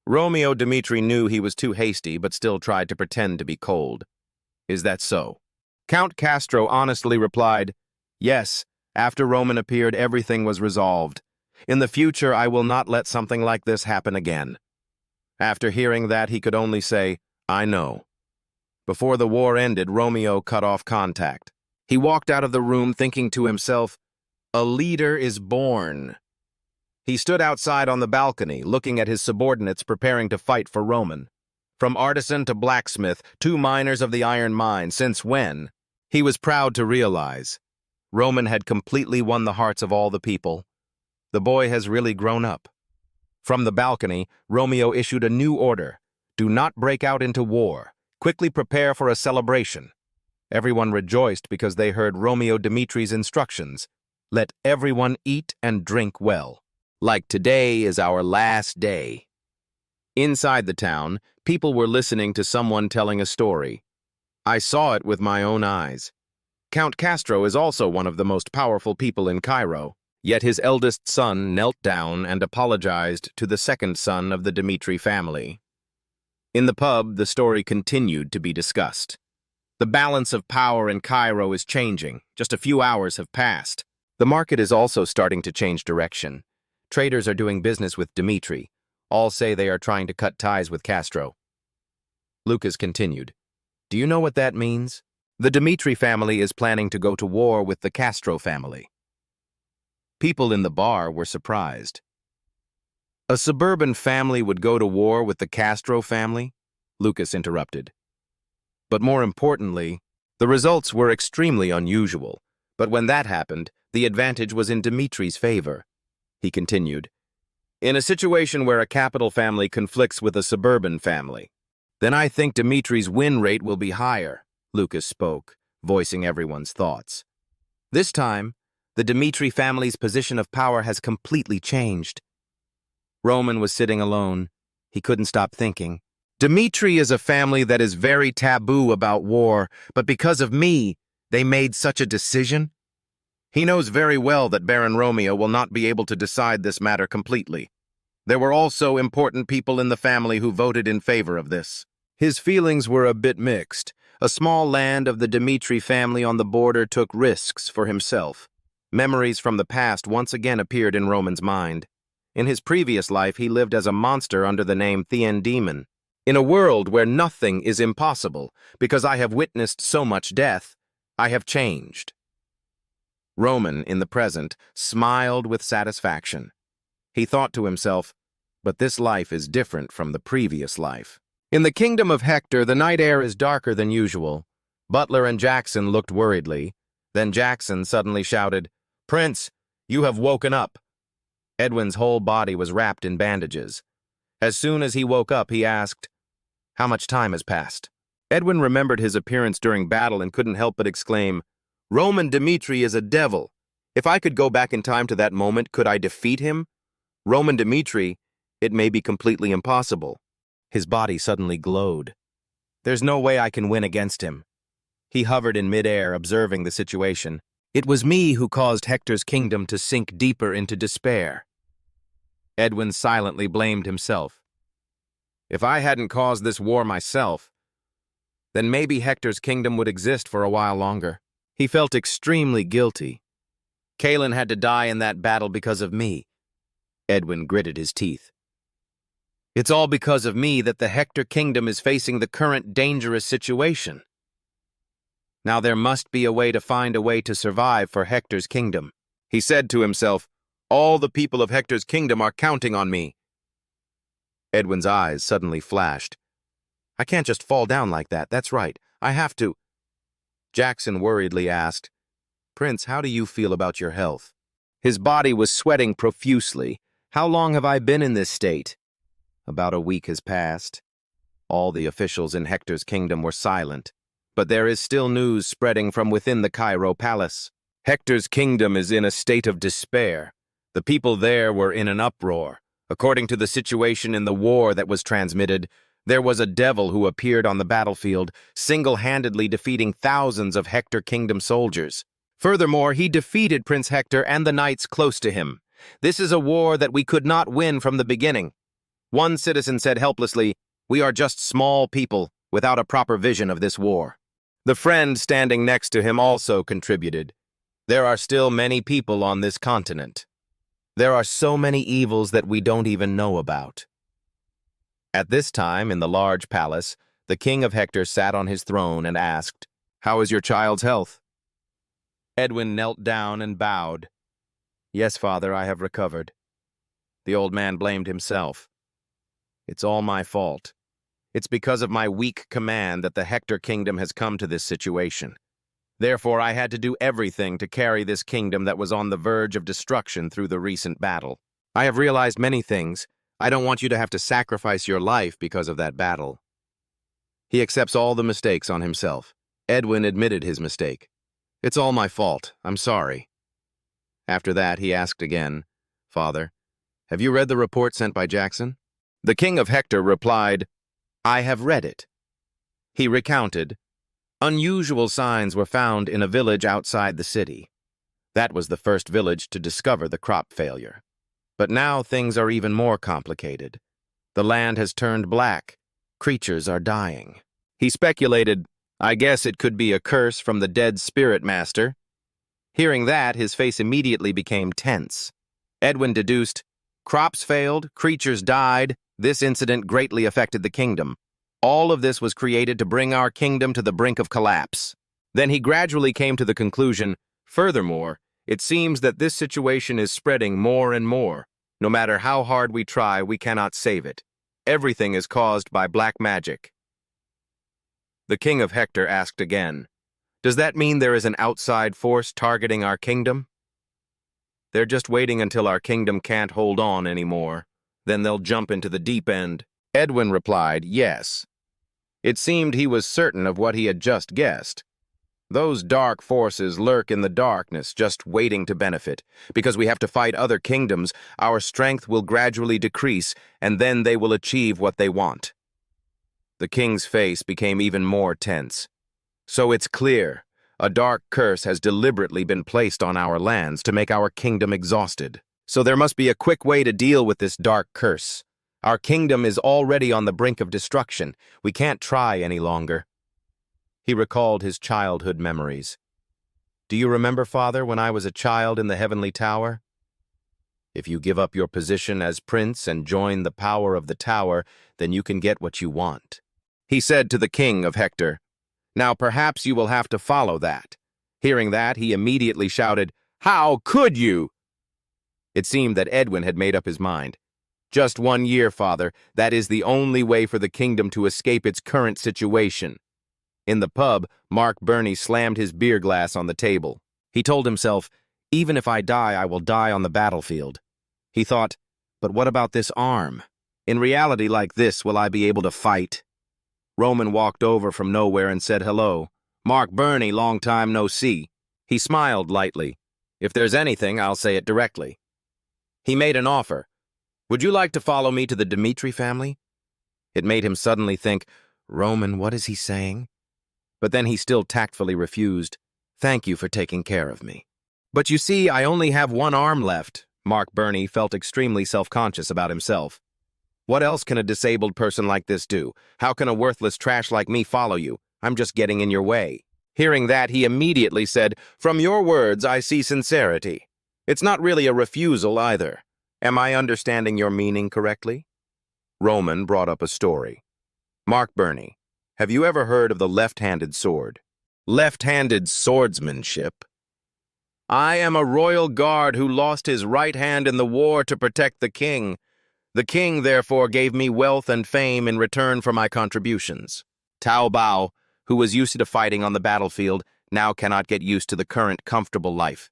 Romeo Dmitri knew he was too hasty, but still tried to pretend to be cold. Is that so? Count Castro honestly replied, Yes, after Roman appeared, everything was resolved. In the future, I will not let something like this happen again. After hearing that, he could only say, I know. Before the war ended, Romeo cut off contact. He walked out of the room thinking to himself, A leader is born. He stood outside on the balcony, looking at his subordinates preparing to fight for Roman. From artisan to blacksmith, 2 miners of the iron mine, since when? He was proud to realize Roman had completely won the hearts of all the people. The boy has really grown up. From the balcony, Romeo issued a new order. Do not break out into war. Quickly prepare for a celebration. Everyone rejoiced because they heard Romeo Dmitri's instructions. Let everyone eat and drink well. Like today is our last day. Inside the town, people were listening to someone telling a story. I saw it with my own eyes. Count Castro is also one of the most powerful people in Cairo, yet his eldest son knelt down and apologized to the second son of the Dmitri family. In the pub, the story continued to be discussed. The balance of power in Cairo is changing. Just a few hours have passed. The market is also starting to change direction. Traders are doing business with Dmitri. All say they are trying to cut ties with Castro. Lucas continued. Do you know what that means? The Dmitri family is planning to go to war with the Castro family. People in the bar were surprised. A suburban family would go to war with the Castro family? Lucas interrupted. But more importantly, the results were extremely unusual. But when that happened, the advantage was in Dmitri's favor. He continued, in a situation where a capital family conflicts with a suburban family, then I think Dmitri's win rate will be higher, Lucas spoke, voicing everyone's thoughts. This time, the Dmitri family's position of power has completely changed. Roman was sitting alone. He couldn't stop thinking. Dmitri is a family that is very taboo about war, but because of me, they made such a decision. He knows very well that Baron Romeo will not be able to decide this matter completely. There were also important people in the family who voted in favor of this. His feelings were a bit mixed. A small land of the Dmitri family on the border took risks for himself. Memories from the past once again appeared in Roman's mind. In his previous life, he lived as a monster under the name Thean Demon. In a world where nothing is impossible, because I have witnessed so much death, I have changed. Roman, in the present, smiled with satisfaction. He thought to himself, but this life is different from the previous life. In the kingdom of Hector, the night air is darker than usual. Butler and Jackson looked worriedly. Then Jackson suddenly shouted, Prince, you have woken up. Edwin's whole body was wrapped in bandages. As soon as he woke up, he asked, how much time has passed? Edwin remembered his appearance during battle and couldn't help but exclaim, Roman Dmitri is a devil. If I could go back in time to that moment, could I defeat him? Roman Dmitri, it may be completely impossible. His body suddenly glowed. There's no way I can win against him. He hovered in midair, observing the situation. It was me who caused Hector's kingdom to sink deeper into despair. Edwin silently blamed himself. If I hadn't caused this war myself, then maybe Hector's kingdom would exist for a while longer. He felt extremely guilty. Kalen had to die in that battle because of me. Edwin gritted his teeth. It's all because of me that the Hector kingdom is facing the current dangerous situation. Now there must be a way to find a way to survive for Hector's kingdom. He said to himself, all the people of Hector's kingdom are counting on me. Edwin's eyes suddenly flashed. I can't just fall down like that, that's right. I have to. Jackson worriedly asked, Prince, how do you feel about your health? His body was sweating profusely. How long have I been in this state? About a week has passed. All the officials in Hector's kingdom were silent, but there is still news spreading from within the Cairo palace. Hector's kingdom is in a state of despair. The people there were in an uproar. According to the situation in the war that was transmitted, there was a devil who appeared on the battlefield, single-handedly defeating thousands of Hector Kingdom soldiers. Furthermore, he defeated Prince Hector and the knights close to him. This is a war that we could not win from the beginning. One citizen said helplessly, we are just small people without a proper vision of this war. The friend standing next to him also contributed. There are still many people on this continent. There are so many evils that we don't even know about. At this time, in the large palace, the king of Hector sat on his throne and asked, how is your child's health? Edwin knelt down and bowed. Yes, father, I have recovered. The old man blamed himself. It's all my fault. It's because of my weak command that the Hector kingdom has come to this situation. Therefore, I had to do everything to carry this kingdom that was on the verge of destruction through the recent battle. I have realized many things. I don't want you to have to sacrifice your life because of that battle. He accepts all the mistakes on himself. Edwin admitted his mistake. It's all my fault. I'm sorry. After that, he asked again, Father, have you read the report sent by Jackson? The king of Hector replied, I have read it. He recounted, unusual signs were found in a village outside the city. That was the first village to discover the crop failure. But now things are even more complicated. The land has turned black. Creatures are dying. He speculated, I guess it could be a curse from the dead spirit master. Hearing that, his face immediately became tense. Edwin deduced, crops failed, creatures died. This incident greatly affected the kingdom. All of this was created to bring our kingdom to the brink of collapse. Then he gradually came to the conclusion, furthermore, it seems that this situation is spreading more and more. No matter how hard we try, we cannot save it. Everything is caused by black magic. The king of Hector asked again, does that mean there is an outside force targeting our kingdom? They're just waiting until our kingdom can't hold on anymore. Then they'll jump into the deep end. Edwin replied, yes. It seemed he was certain of what he had just guessed. Those dark forces lurk in the darkness, just waiting to benefit. Because we have to fight other kingdoms, our strength will gradually decrease, and then they will achieve what they want. The king's face became even more tense. So it's clear, a dark curse has deliberately been placed on our lands to make our kingdom exhausted. So there must be a quick way to deal with this dark curse. Our kingdom is already on the brink of destruction. We can't try any longer. He recalled his childhood memories. Do you remember, Father, when I was a child in the heavenly tower? If you give up your position as prince and join the power of the tower, then you can get what you want. He said to the king of Hector, now perhaps you will have to follow that. Hearing that, he immediately shouted, how could you? It seemed that Edwin had made up his mind. Just 1 year, Father. That is the only way for the kingdom to escape its current situation. In the pub, Mark Burney slammed his beer glass on the table. He told himself, even if I die, I will die on the battlefield. He thought, but what about this arm? In reality like this, will I be able to fight? Roman walked over from nowhere and said hello. Mark Burney, long time no see. He smiled lightly. If there's anything, I'll say it directly. He made an offer. Would you like to follow me to the Dmitri family? It made him suddenly think, Roman, what is he saying? But then he still tactfully refused. Thank you for taking care of me. But you see, I only have one arm left. Mark Burney felt extremely self-conscious about himself. What else can a disabled person like this do? How can a worthless trash like me follow you? I'm just getting in your way. Hearing that, he immediately said, from your words, I see sincerity. It's not really a refusal either. Am I understanding your meaning correctly? Roman brought up a story. Mark Burney, have you ever heard of the left-handed sword? Left-handed swordsmanship? I am a royal guard who lost his right hand in the war to protect the king. The king, therefore, gave me wealth and fame in return for my contributions. Tao Bao, who was used to fighting on the battlefield, now cannot get used to the current comfortable life.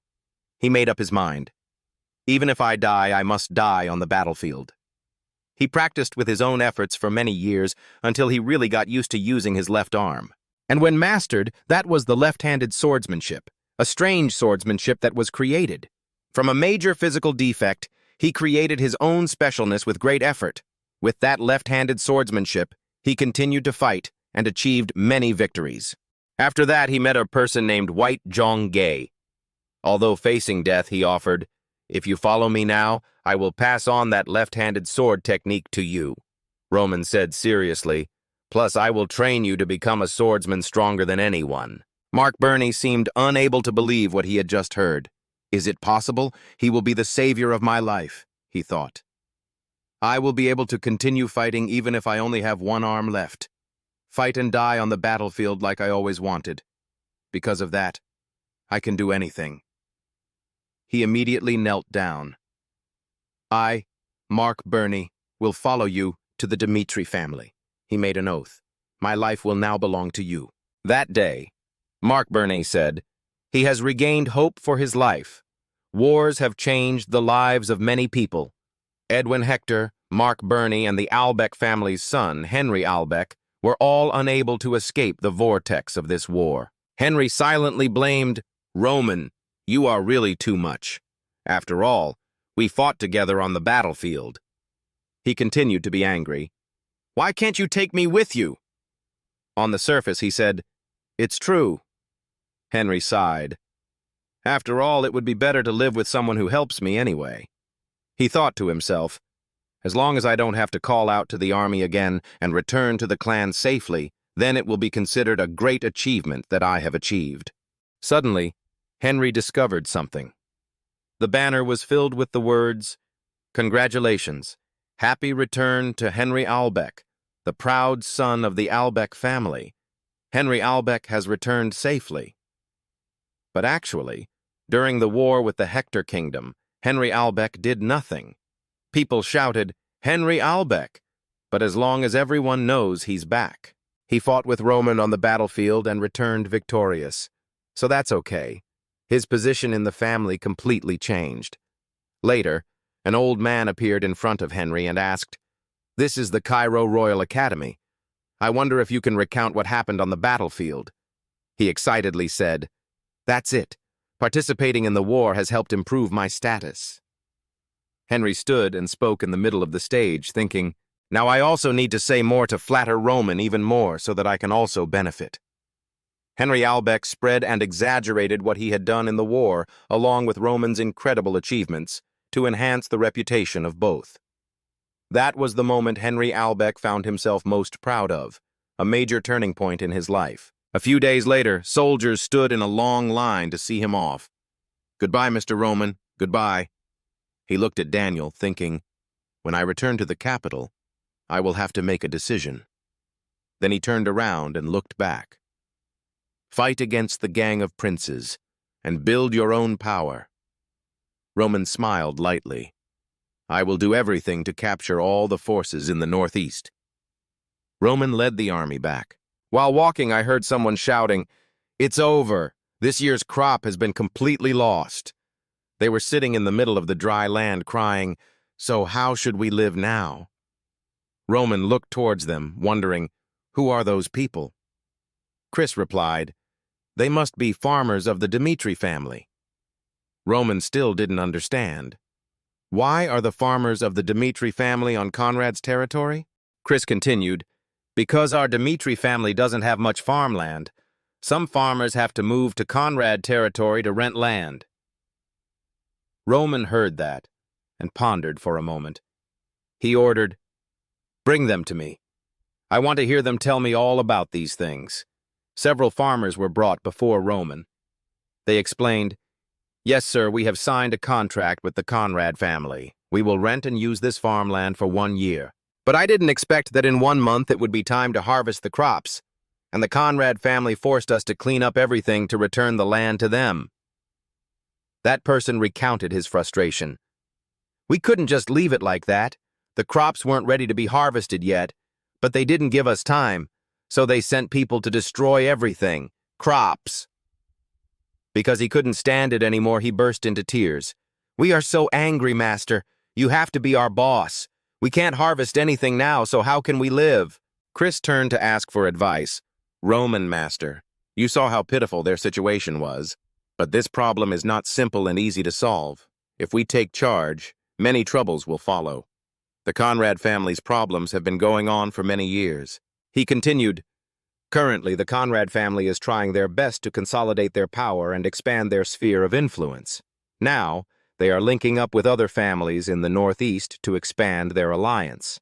He made up his mind. Even if I die, I must die on the battlefield. He practiced with his own efforts for many years until he really got used to using his left arm. And when mastered, that was the left-handed swordsmanship, a strange swordsmanship that was created. From a major physical defect, he created his own specialness with great effort. With that left-handed swordsmanship, he continued to fight and achieved many victories. After that, he met a person named White Zhong Gay. Although facing death, he offered, if you follow me now, I will pass on that left-handed sword technique to you. Roman said seriously, plus I will train you to become a swordsman stronger than anyone. Mark Burney seemed unable to believe what he had just heard. Is it possible? He will be the savior of my life, he thought. I will be able to continue fighting even if I only have one arm left. Fight and die on the battlefield like I always wanted. Because of that, I can do anything. he immediately knelt down. I, Mark Burney, will follow you to the Dmitri family. He made an oath. My life will now belong to you. That day, Mark Burney said, he has regained hope for his life. Wars have changed the lives of many people. Edwin Hector, Mark Burney, and the Albeck family's son, Henry Albeck, were all unable to escape the vortex of this war. Henry silently blamed, Roman, you are really too much. After all, we fought together on the battlefield. He continued to be angry. Why can't you take me with you? On the surface, he said, it's true. Henry sighed. After all, it would be better to live with someone who helps me anyway. He thought to himself, as long as I don't have to call out to the army again and return to the clan safely, then it will be considered a great achievement that I have achieved. Suddenly, Henry discovered something. The banner was filled with the words, Congratulations, happy return to Henry Albeck, the proud son of the Albeck family. Henry Albeck has returned safely. But actually, during the war with the Hector Kingdom, Henry Albeck did nothing. People shouted, Henry Albeck, but as long as everyone knows he's back. He fought with Roman on the battlefield and returned victorious. So that's okay. His position in the family completely changed. Later, an old man appeared in front of Henry and asked, This is the Cairo Royal Academy. I wonder if you can recount what happened on the battlefield. He excitedly said, That's it. Participating in the war has helped improve my status. Henry stood and spoke in the middle of the stage, thinking, Now I also need to say more to flatter Roman even more so that I can also benefit. Henry Albeck spread and exaggerated what he had done in the war, along with Roman's incredible achievements, to enhance the reputation of both. That was the moment Henry Albeck found himself most proud of, a major turning point in his life. A few days later, soldiers stood in a long line to see him off. Goodbye, Mr. Roman, goodbye. He looked at Daniel, thinking, When I return to the capital, I will have to make a decision. Then he turned around and looked back. Fight against the gang of princes, and build your own power. Roman smiled lightly. I will do everything to capture all the forces in the northeast. Roman led the army back. While walking, I heard someone shouting, It's over. This year's crop has been completely lost. They were sitting in the middle of the dry land crying, So how should we live now? Roman looked towards them, wondering, Who are those people? Chris replied, They must be farmers of the Dmitri family. Roman still didn't understand. Why are the farmers of the Dmitri family on Conrad's territory? Chris continued, Because our Dmitri family doesn't have much farmland. Some farmers have to move to Conrad territory to rent land. Roman heard that and pondered for a moment. He ordered, Bring them to me. I want to hear them tell me all about these things. Several farmers were brought before Roman. They explained, Yes, sir, we have signed a contract with the Conrad family. We will rent and use this farmland for 1 year. But I didn't expect that in 1 month it would be time to harvest the crops, and the Conrad family forced us to clean up everything to return the land to them. That person recounted his frustration. We couldn't just leave it like that. The crops weren't ready to be harvested yet, but they didn't give us time, so they sent people to destroy everything, crops. Because he couldn't stand it anymore, he burst into tears. We are so angry, Master. You have to be our boss. We can't harvest anything now, so how can we live? Chris turned to ask for advice. Roman, Master, you saw how pitiful their situation was. But this problem is not simple and easy to solve. If we take charge, many troubles will follow. The Conrad family's problems have been going on for many years. He continued, Currently, the Conrad family is trying their best to consolidate their power and expand their sphere of influence. Now, they are linking up with other families in the Northeast to expand their alliance.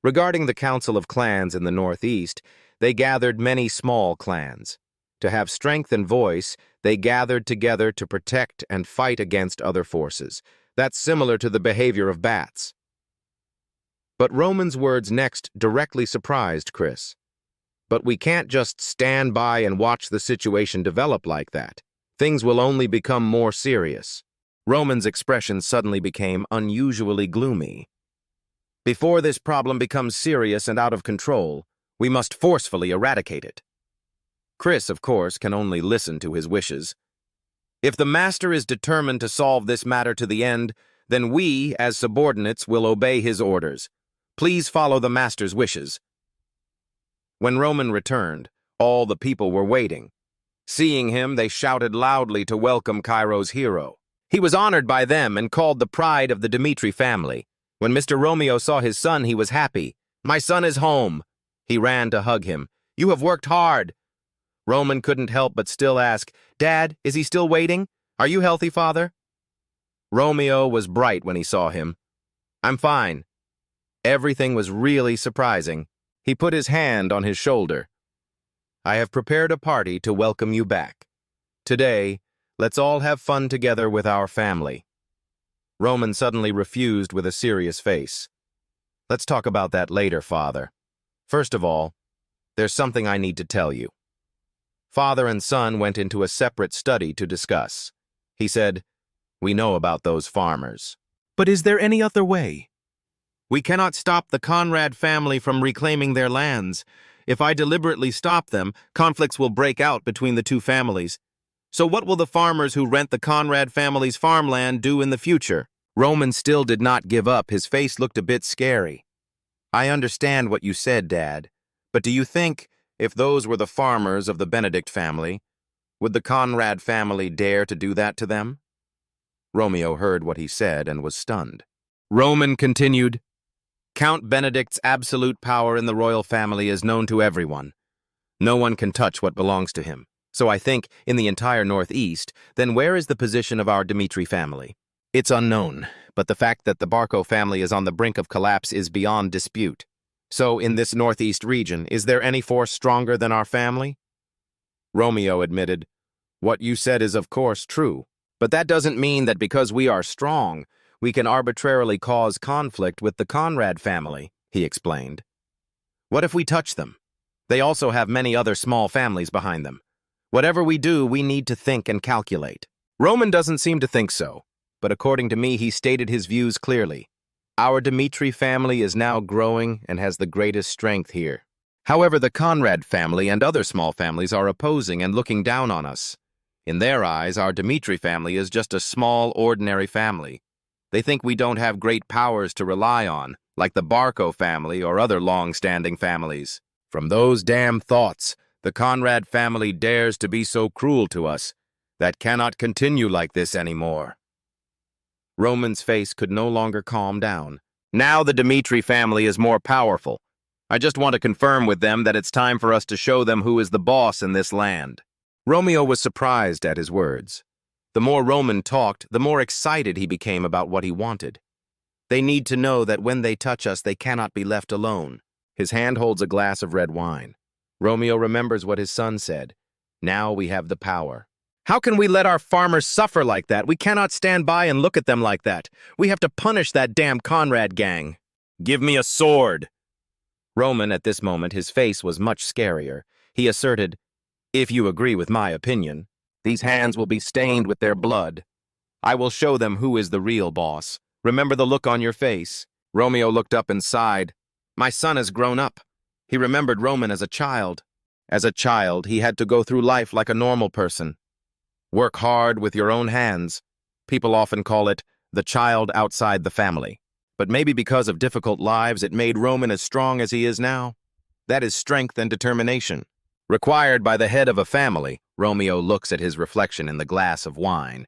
Regarding the Council of Clans in the Northeast, they gathered many small clans. To have strength and voice, they gathered together to protect and fight against other forces. That's similar to the behavior of bats. But Roman's words next directly surprised Chris. But we can't just stand by and watch the situation develop like that. things will only become more serious. Roman's expression suddenly became unusually gloomy. Before this problem becomes serious and out of control, we must forcefully eradicate it. Chris, of course, can only listen to his wishes. If the master is determined to solve this matter to the end, then we, as subordinates, will obey his orders. Please follow the master's wishes. When Roman returned, all the people were waiting. Seeing him, they shouted loudly to welcome Cairo's hero. He was honored by them and called the pride of the Dmitri family. When Mr. Romeo saw his son, he was happy. "My son is home." He ran to hug him. "You have worked hard." Roman couldn't help but still ask, "Dad, is he still waiting? Are you healthy, father?" Romeo was bright when he saw him. "I'm fine." Everything was really surprising. He put his hand on his shoulder. "I have prepared a party to welcome you back. Today, let's all have fun together with our family." Roman suddenly refused with a serious face. "Let's talk about that later, father. First of all, there's something I need to tell you." Father and son went into a separate study to discuss. He said, "We know about those farmers. But is there any other way? We cannot stop the Conrad family from reclaiming their lands. If I deliberately stop them, conflicts will break out between the two families. So what will the farmers who rent the Conrad family's farmland do in the future?" Roman still did not give up. His face looked a bit scary. "I understand what you said, Dad, but do you think, if those were the farmers of the Benedict family, would the Conrad family dare to do that to them?" Romeo heard what he said and was stunned. Roman continued, "Count Benedict's absolute power in the royal family is known to everyone. No one can touch what belongs to him. So I think, in the entire Northeast, then where is the position of our Dmitri family? It's unknown, but the fact that the Barco family is on the brink of collapse is beyond dispute. So, in this Northeast region, is there any force stronger than our family?" Romeo admitted, "What you said is of course true, but that doesn't mean that because we are strong, we can arbitrarily cause conflict with the Conrad family," he explained. "What if we touch them? They also have many other small families behind them. Whatever we do, we need to think and calculate." Roman doesn't seem to think so, but according to me, he stated his views clearly. Our Dmitri family is now growing and has the greatest strength here. However, the Conrad family and other small families are opposing and looking down on us. In their eyes, our Dmitri family is just a small, ordinary family. They think we don't have great powers to rely on, like the Barco family or other long-standing families. From those damn thoughts, the Conrad family dares to be so cruel to us. That cannot continue like this anymore." Roman's face could no longer calm down. "Now the Dmitri family is more powerful. I just want to confirm with them that it's time for us to show them who is the boss in this land." Romeo was surprised at his words. The more Roman talked, the more excited he became about what he wanted. They need to know that when they touch us, they cannot be left alone. His hand holds a glass of red wine. Romeo remembers what his son said. Now we have the power. "How can we let our farmers suffer like that? We cannot stand by and look at them like that. We have to punish that damn Conrad gang." "Give me a sword." Roman, at this moment, his face was much scarier. He asserted, "If you agree with my opinion, these hands will be stained with their blood. I will show them who is the real boss. Remember the look on your face." Romeo looked up and sighed. My son has grown up. He remembered Roman as a child. As a child, he had to go through life like a normal person. Work hard with your own hands. People often call it the child outside the family. But maybe because of difficult lives, it made Roman as strong as he is now. That is strength and determination, required by the head of a family. Romeo looks at his reflection in the glass of wine.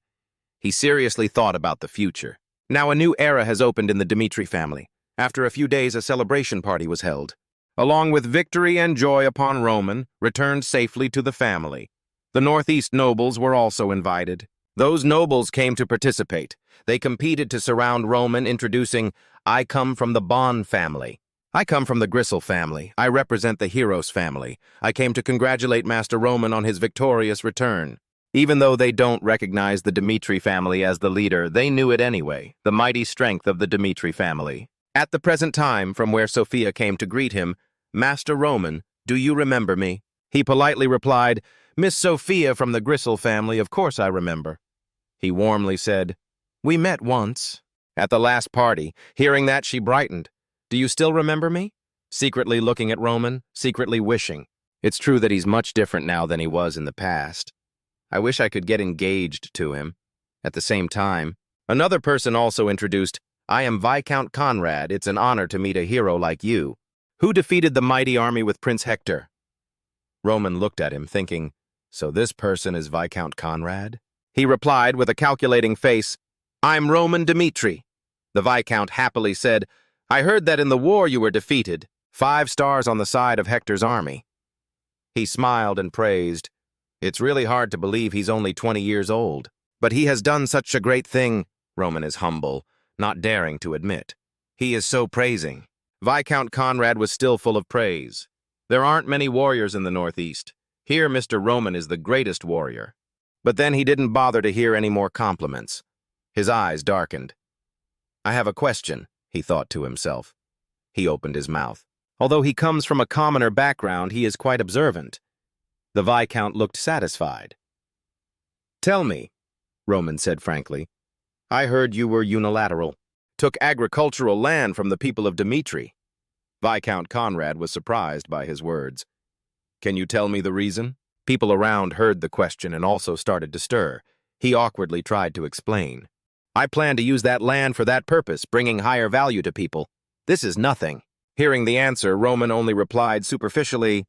He seriously thought about the future. Now a new era has opened in the Dmitri family. After a few days, a celebration party was held. Along with victory and joy upon Roman, returned safely to the family. The Northeast nobles were also invited. Those nobles came to participate. They competed to surround Roman, introducing, "I come from the Bon family. I come from the Gristle family. I represent the Heroes family. I came to congratulate Master Roman on his victorious return." Even though they don't recognize the Dmitri family as the leader, they knew it anyway, the mighty strength of the Dmitri family. At the present time, from where Sophia came to greet him, "Master Roman, do you remember me?" He politely replied, Miss Sophia from the Gristle family, of course I remember. He warmly said, We met once. At the last party. Hearing that, she brightened. Do you still remember me? Secretly looking at Roman, secretly wishing. It's true that he's much different now than he was in the past. I wish I could get engaged to him. At the same time, another person also introduced, I am Viscount Conrad. It's an honor to meet a hero like you. Who defeated the mighty army with Prince Hector? Roman looked at him, thinking, So this person is Viscount Conrad? He replied with a calculating face, I'm Roman Dmitri. The Viscount happily said, I heard that in the war you were defeated, 5 stars on the side of Hector's army. He smiled and praised. It's really hard to believe he's only 20 years old. But he has done such a great thing, Roman is humble, not daring to admit. He is so praising. Viscount Conrad was still full of praise. There aren't many warriors in the Northeast. Here Mr. Roman is the greatest warrior. But then he didn't bother to hear any more compliments. His eyes darkened. I have a question, he thought to himself. He opened his mouth. Although he comes from a commoner background, he is quite observant. The Viscount looked satisfied. Tell me, Roman said frankly, I heard you were unilateral, took agricultural land from the people of Dmitri. Viscount Conrad was surprised by his words. Can you tell me the reason? People around heard the question and also started to stir. He awkwardly tried to explain. I plan to use that land for that purpose, bringing higher value to people. This is nothing. Hearing the answer, Roman only replied superficially,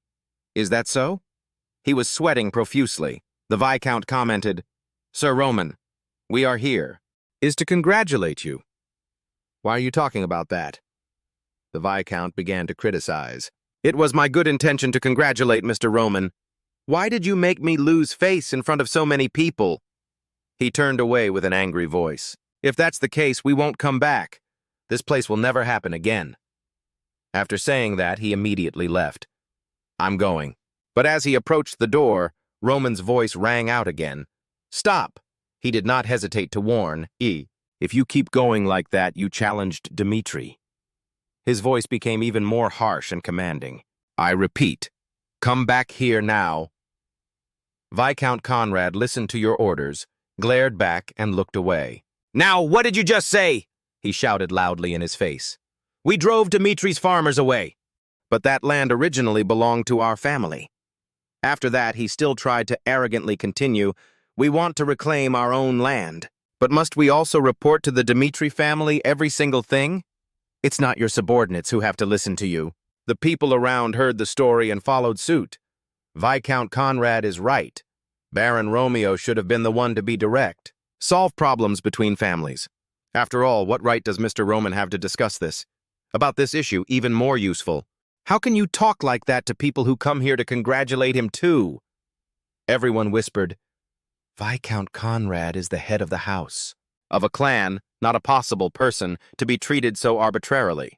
Is that so? He was sweating profusely. The Viscount commented, Sir Roman, we are here. Is to congratulate you. Why are you talking about that? The Viscount began to criticize. It was my good intention to congratulate Mr. Roman. Why did you make me lose face in front of so many people? He turned away with an angry voice. If that's the case, we won't come back. This place will never happen again. After saying that, he immediately left. I'm going. But as he approached the door, Roman's voice rang out again. Stop! He did not hesitate to warn, If you keep going like that, you challenged Dmitri. His voice became even more harsh and commanding. I repeat, come back here now. Viscount Conrad listened to your orders, glared back, and looked away. Now, what did you just say? He shouted loudly in his face. We drove Dmitri's farmers away. But that land originally belonged to our family. After that, he still tried to arrogantly continue, we want to reclaim our own land. But must we also report to the Dmitri family every single thing? It's not your subordinates who have to listen to you. The people around heard the story and followed suit. Viscount Conrad is right. Baron Romeo should have been the one to be direct. Solve problems between families. After all, what right does Mr. Roman have to discuss this? About this issue, even more useful. How can you talk like that to people who come here to congratulate him too? Everyone whispered, Viscount Conrad is the head of the house. Of a clan, not a possible person, to be treated so arbitrarily.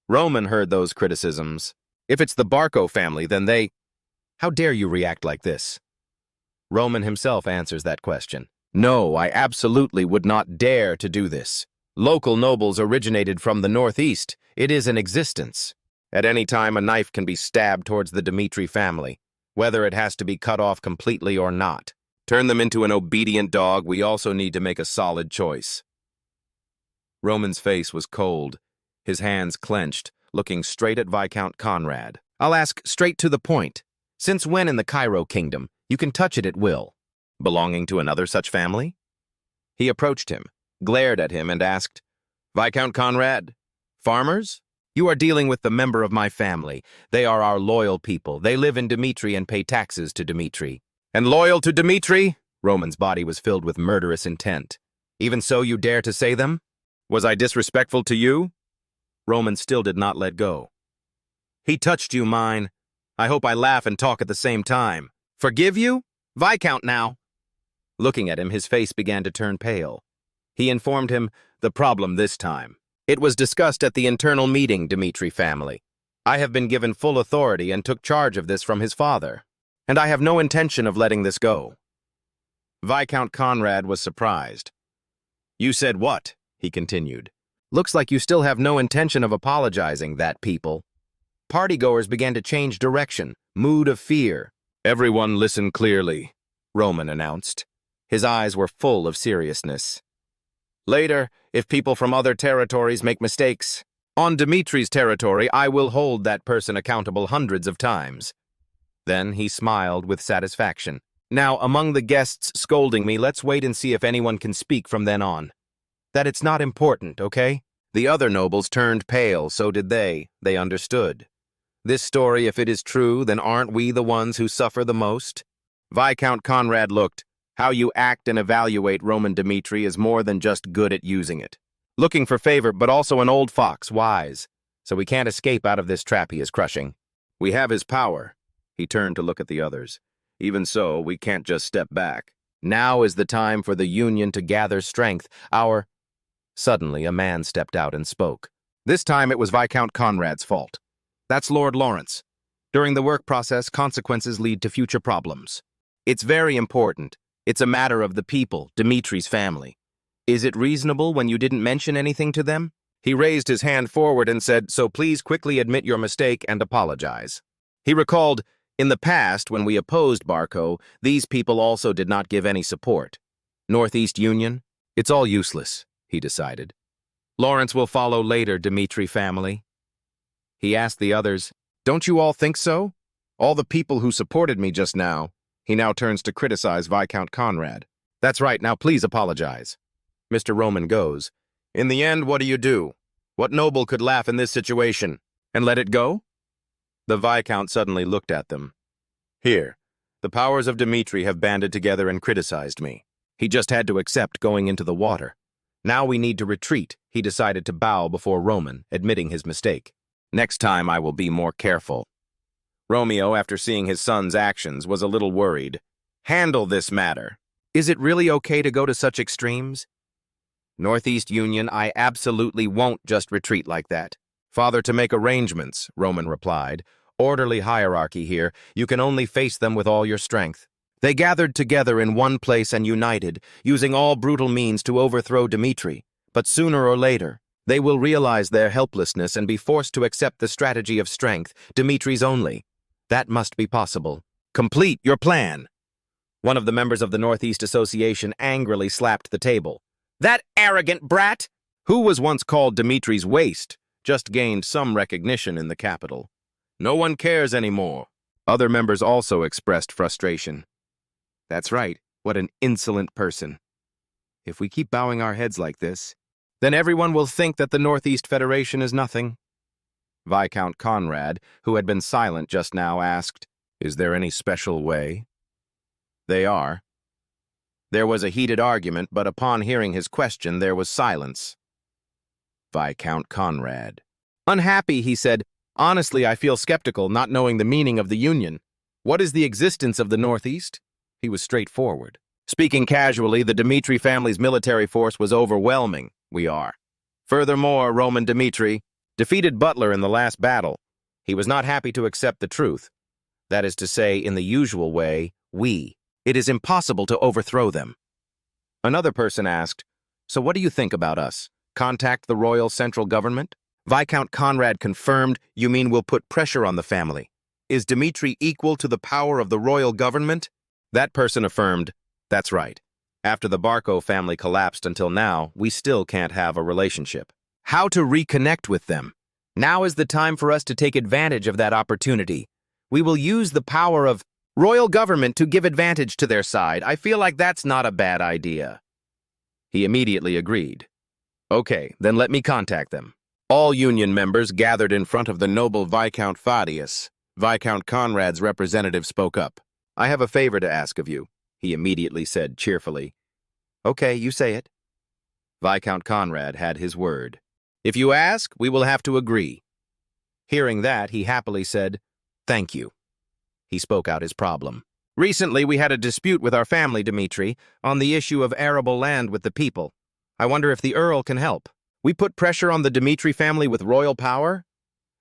Roman heard those criticisms. If it's the Barco family, then they... How dare you react like this? Roman himself answers that question. No, I absolutely would not dare to do this. Local nobles originated from the Northeast. It is in existence. At any time, a knife can be stabbed towards the Dmitri family, whether it has to be cut off completely or not. Turn them into an obedient dog, we also need to make a solid choice. Roman's face was cold, his hands clenched, looking straight at Viscount Conrad. I'll ask straight to the point. Since when in the Cairo kingdom, you can touch it at will? Belonging to another such family? He approached him, glared at him, and asked, Viscount Conrad, farmers? You are dealing with the member of my family. They are our loyal people. They live in Dmitri and pay taxes to Dmitri. And loyal to Dmitri? Roman's body was filled with murderous intent. Even so, you dare to say them? Was I disrespectful to you? Roman still did not let go. He touched you, mine. I hope I laugh and talk at the same time. Forgive you? Viscount now. Looking at him, his face began to turn pale. He informed him the problem this time. It was discussed at the internal meeting, Dmitri family. I have been given full authority and took charge of this from his father, and I have no intention of letting this go. Viscount Conrad was surprised. You said what? He continued. Looks like you still have no intention of apologizing, that people. Partygoers began to change direction, mood of fear. Everyone listen clearly, Roman announced. His eyes were full of seriousness. Later, if people from other territories make mistakes, on Dmitri's territory, I will hold that person accountable hundreds of times. Then he smiled with satisfaction. Now, among the guests scolding me, let's wait and see if anyone can speak from then on. That it's not important, okay? The other nobles turned pale, so did they. They understood. This story, if it is true, then aren't we the ones who suffer the most? Viscount Conrad looked. How you act and evaluate Roman Dmitri is more than just good at using it. Looking for favor, but also an old fox, wise. So we can't escape out of this trap he is crushing. We have his power. He turned to look at the others. Even so, we can't just step back. Now is the time for the Union to gather strength. Suddenly, a man stepped out and spoke. This time it was Viscount Conrad's fault. That's Lord Lawrence. During the work process, consequences lead to future problems. It's very important. It's a matter of the people, Dmitri's family. Is it reasonable when you didn't mention anything to them? He raised his hand forward and said, so please quickly admit your mistake and apologize. He recalled, in the past, when we opposed Barco, these people also did not give any support. Northeast Union? It's all useless, he decided. Lawrence will follow later, Dmitri family. He asked the others, don't you all think so? All the people who supported me just now. He now turns to criticize Viscount Conrad. That's right, now please apologize. Mr. Roman goes. In the end, what do? What noble could laugh in this situation? And let it go? The Viscount suddenly looked at them. Here, the powers of Dmitri have banded together and criticized me. He just had to accept going into the water. Now we need to retreat. He decided to bow before Roman, admitting his mistake. Next time I will be more careful. Romeo, after seeing his son's actions, was a little worried. Handle this matter. Is it really okay to go to such extremes? Northeast Union, I absolutely won't just retreat like that. Father, to make arrangements, Roman replied. Orderly hierarchy here. You can only face them with all your strength. They gathered together in one place and united, using all brutal means to overthrow Dmitri. But sooner or later, they will realize their helplessness and be forced to accept the strategy of strength, Dmitri's only. That must be possible. Complete your plan. One of the members of the Northeast Association angrily slapped the table. That arrogant brat, who was once called Dmitri's waste, just gained some recognition in the capital. No one cares anymore. Other members also expressed frustration. That's right, what an insolent person. If we keep bowing our heads like this, then everyone will think that the Northeast Federation is nothing. Viscount Conrad, who had been silent just now, asked, is there any special way? They are. There was a heated argument, but upon hearing his question, there was silence. Viscount Conrad. Unhappy, he said, honestly, I feel skeptical, not knowing the meaning of the Union. What is the existence of the Northeast? He was straightforward. Speaking casually, the Dmitri family's military force was overwhelming. We are. Furthermore, Roman Dmitri defeated Butler in the last battle. He was not happy to accept the truth. That is to say, in the usual way, it is impossible to overthrow them. Another person asked, so what do you think about us? Contact the royal central government? Viscount Conrad confirmed, you mean we'll put pressure on the family. Is Dmitri equal to the power of the royal government? That person affirmed, that's right. After the Barco family collapsed until now, we still can't have a relationship. How to reconnect with them? Now is the time for us to take advantage of that opportunity. We will use the power of royal government to give advantage to their side. I feel like that's not a bad idea. He immediately agreed. Okay, then let me contact them. All Union members gathered in front of the noble Viscount Fadius. Viscount Conrad's representative spoke up. I have a favor to ask of you, he immediately said cheerfully. Okay, you say it. Viscount Conrad had his word. If you ask, we will have to agree. Hearing that, he happily said, thank you. He spoke out his problem. Recently, we had a dispute with our family, Dmitri, on the issue of arable land with the people. I wonder if the Earl can help. We put pressure on the Dmitri family with royal power?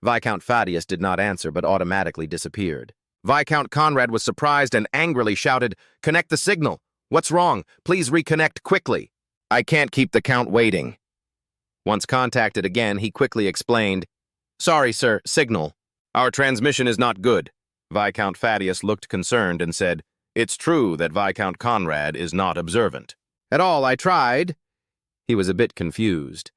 Viscount Fadius did not answer, but automatically disappeared. Viscount Conrad was surprised and angrily shouted, connect the signal. What's wrong? Please reconnect quickly. I can't keep the count waiting. Once contacted again, he quickly explained, sorry, sir, signal. Our transmission is not good. Viscount Thaddeus looked concerned and said, "It's true that Viscount Conrad is not observant." "At all, I tried." He was a bit confused.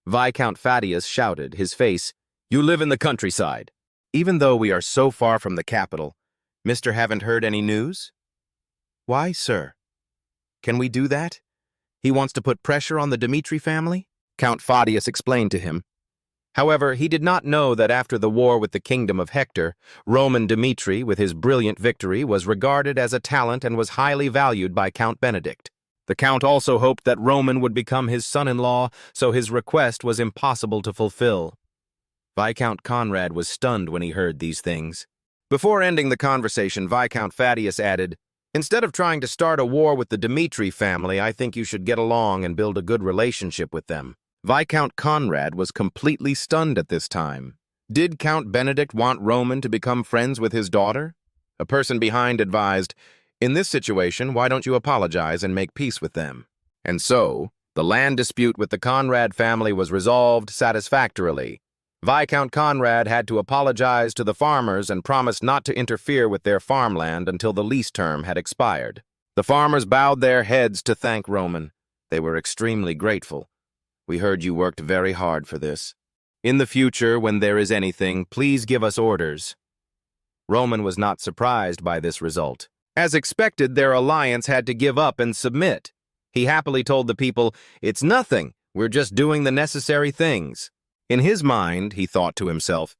Viscount Thaddeus shouted, his face, "You live in the countryside. Even though we are so far from the capital, Mr. Haven't heard any news?" "Why, sir? Can we do that? He wants to put pressure on the Dmitri family?" Count Thaddeus explained to him. However, he did not know that after the war with the kingdom of Hector, Roman Dmitri, with his brilliant victory, was regarded as a talent and was highly valued by Count Benedict. The Count also hoped that Roman would become his son-in-law, so his request was impossible to fulfill. Viscount Conrad was stunned when he heard these things. Before ending the conversation, Viscount Thaddeus added, "Instead of trying to start a war with the Dmitri family, I think you should get along and build a good relationship with them." Viscount Conrad was completely stunned at this time. Did Count Benedict want Roman to become friends with his daughter? A person behind advised, "In this situation, why don't you apologize and make peace with them?" And so, the land dispute with the Conrad family was resolved satisfactorily. Viscount Conrad had to apologize to the farmers and promise not to interfere with their farmland until the lease term had expired. The farmers bowed their heads to thank Roman. They were extremely grateful. "We heard you worked very hard for this. In the future, when there is anything, please give us orders." Roman was not surprised by this result. As expected, their alliance had to give up and submit. He happily told the people, "It's nothing. We're just doing the necessary things." In his mind, he thought to himself,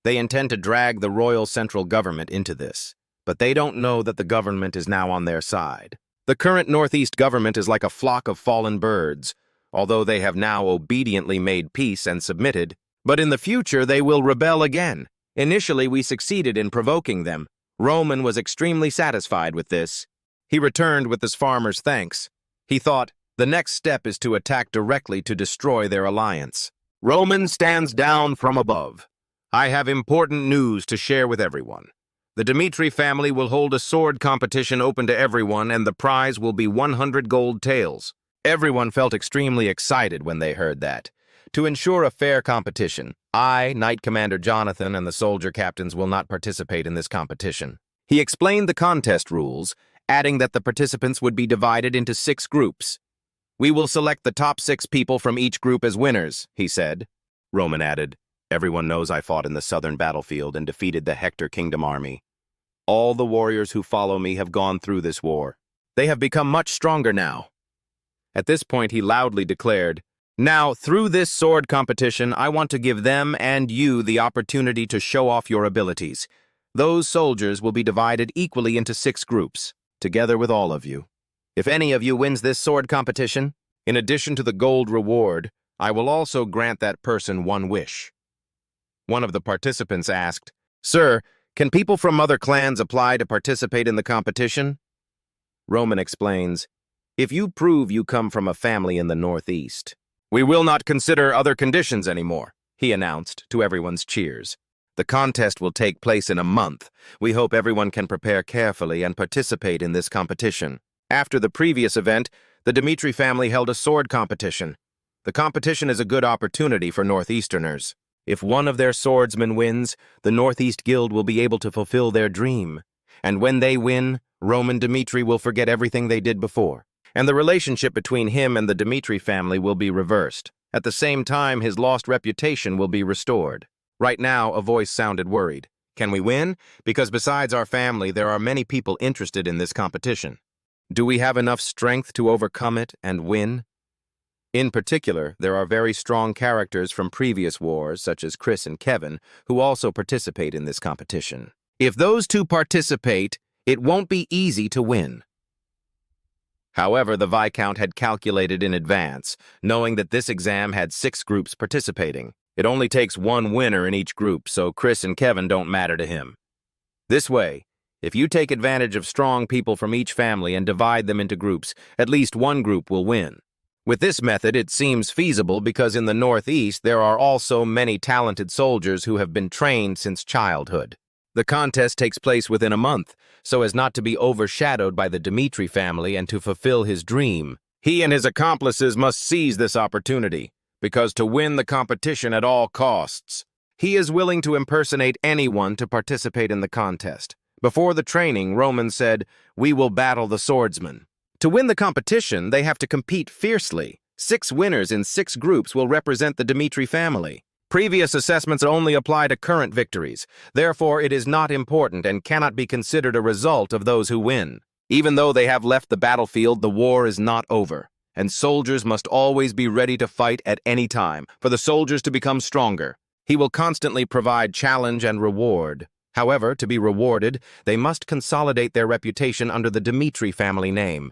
"They intend to drag the royal central government into this, but they don't know that the government is now on their side. The current Northeast government is like a flock of fallen birds. Although they have now obediently made peace and submitted, but in the future they will rebel again. Initially we succeeded in provoking them. Roman was extremely satisfied with this. He returned with his farmers' thanks. He thought, the next step is to attack directly to destroy their alliance. Roman stands down from above. I have important news to share with everyone. The Dmitri family will hold a sword competition open to everyone, and the prize will be 100 gold taels. Everyone felt extremely excited when they heard that. To ensure a fair competition, I, Knight Commander Jonathan, and the soldier captains will not participate in this competition. He explained the contest rules, adding that the participants would be divided into 6 groups. We will select the top 6 people from each group as winners, he said. Roman added, "Everyone knows I fought in the southern battlefield and defeated the Hector Kingdom army. All the warriors who follow me have gone through this war. They have become much stronger now." At this point, he loudly declared, "Now, through this sword competition, I want to give them and you the opportunity to show off your abilities. Those soldiers will be divided equally into 6 groups, together with all of you. If any of you wins this sword competition, in addition to the gold reward, I will also grant that person one wish." One of the participants asked, "Sir, can people from other clans apply to participate in the competition?" Roman explains, "If you prove you come from a family in the Northeast, we will not consider other conditions anymore," he announced to everyone's cheers. "The contest will take place in a month. We hope everyone can prepare carefully and participate in this competition." After the previous event, the Dmitri family held a sword competition. The competition is a good opportunity for Northeasterners. If one of their swordsmen wins, the Northeast Guild will be able to fulfill their dream. And when they win, Roman Dmitri will forget everything they did before. And the relationship between him and the Dmitri family will be reversed. At the same time, his lost reputation will be restored. Right now, a voice sounded worried. "Can we win? Because besides our family, there are many people interested in this competition. Do we have enough strength to overcome it and win?" In particular, there are very strong characters from previous wars, such as Chris and Kevin, who also participate in this competition. If those two participate, it won't be easy to win. However, the Viscount had calculated in advance, knowing that this exam had 6 groups participating. It only takes one winner in each group, so Chris and Kevin don't matter to him. This way, if you take advantage of strong people from each family and divide them into groups, at least one group will win. With this method, it seems feasible because in the Northeast there are also many talented soldiers who have been trained since childhood. The contest takes place within a month, so as not to be overshadowed by the Dmitri family and to fulfill his dream. He and his accomplices must seize this opportunity, because to win the competition at all costs, He is willing to impersonate anyone to participate in the contest. Before the training, Roman said, "We will battle the swordsman." To win the competition, they have to compete fiercely. 6 winners in 6 groups will represent the Dmitri family. Previous assessments only apply to current victories. Therefore, it is not important and cannot be considered a result of those who win. Even though they have left the battlefield, the war is not over, and soldiers must always be ready to fight at any time for the soldiers to become stronger. He will constantly provide challenge and reward. However, to be rewarded, they must consolidate their reputation under the Dmitri family name.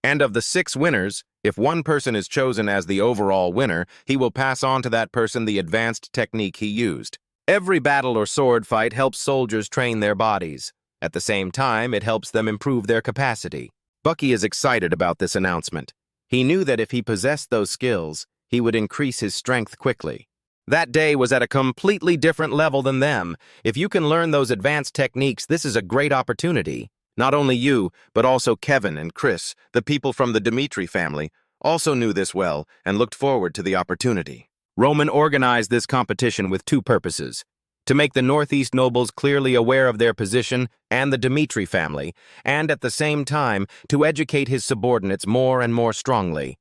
And of the 6 winners, if one person is chosen as the overall winner, he will pass on to that person the advanced technique he used. Every battle or sword fight helps soldiers train their bodies. At the same time, it helps them improve their capacity. Bucky is excited about this announcement. He knew that if he possessed those skills, he would increase his strength quickly. That day was at a completely different level than them. If you can learn those advanced techniques, this is a great opportunity. Not only you, but also Kevin and Chris, the people from the Dmitri family, also knew this well and looked forward to the opportunity. Roman organized this competition with 2 purposes: to make the Northeast nobles clearly aware of their position and the Dmitri family, and at the same time to educate his subordinates more and more strongly.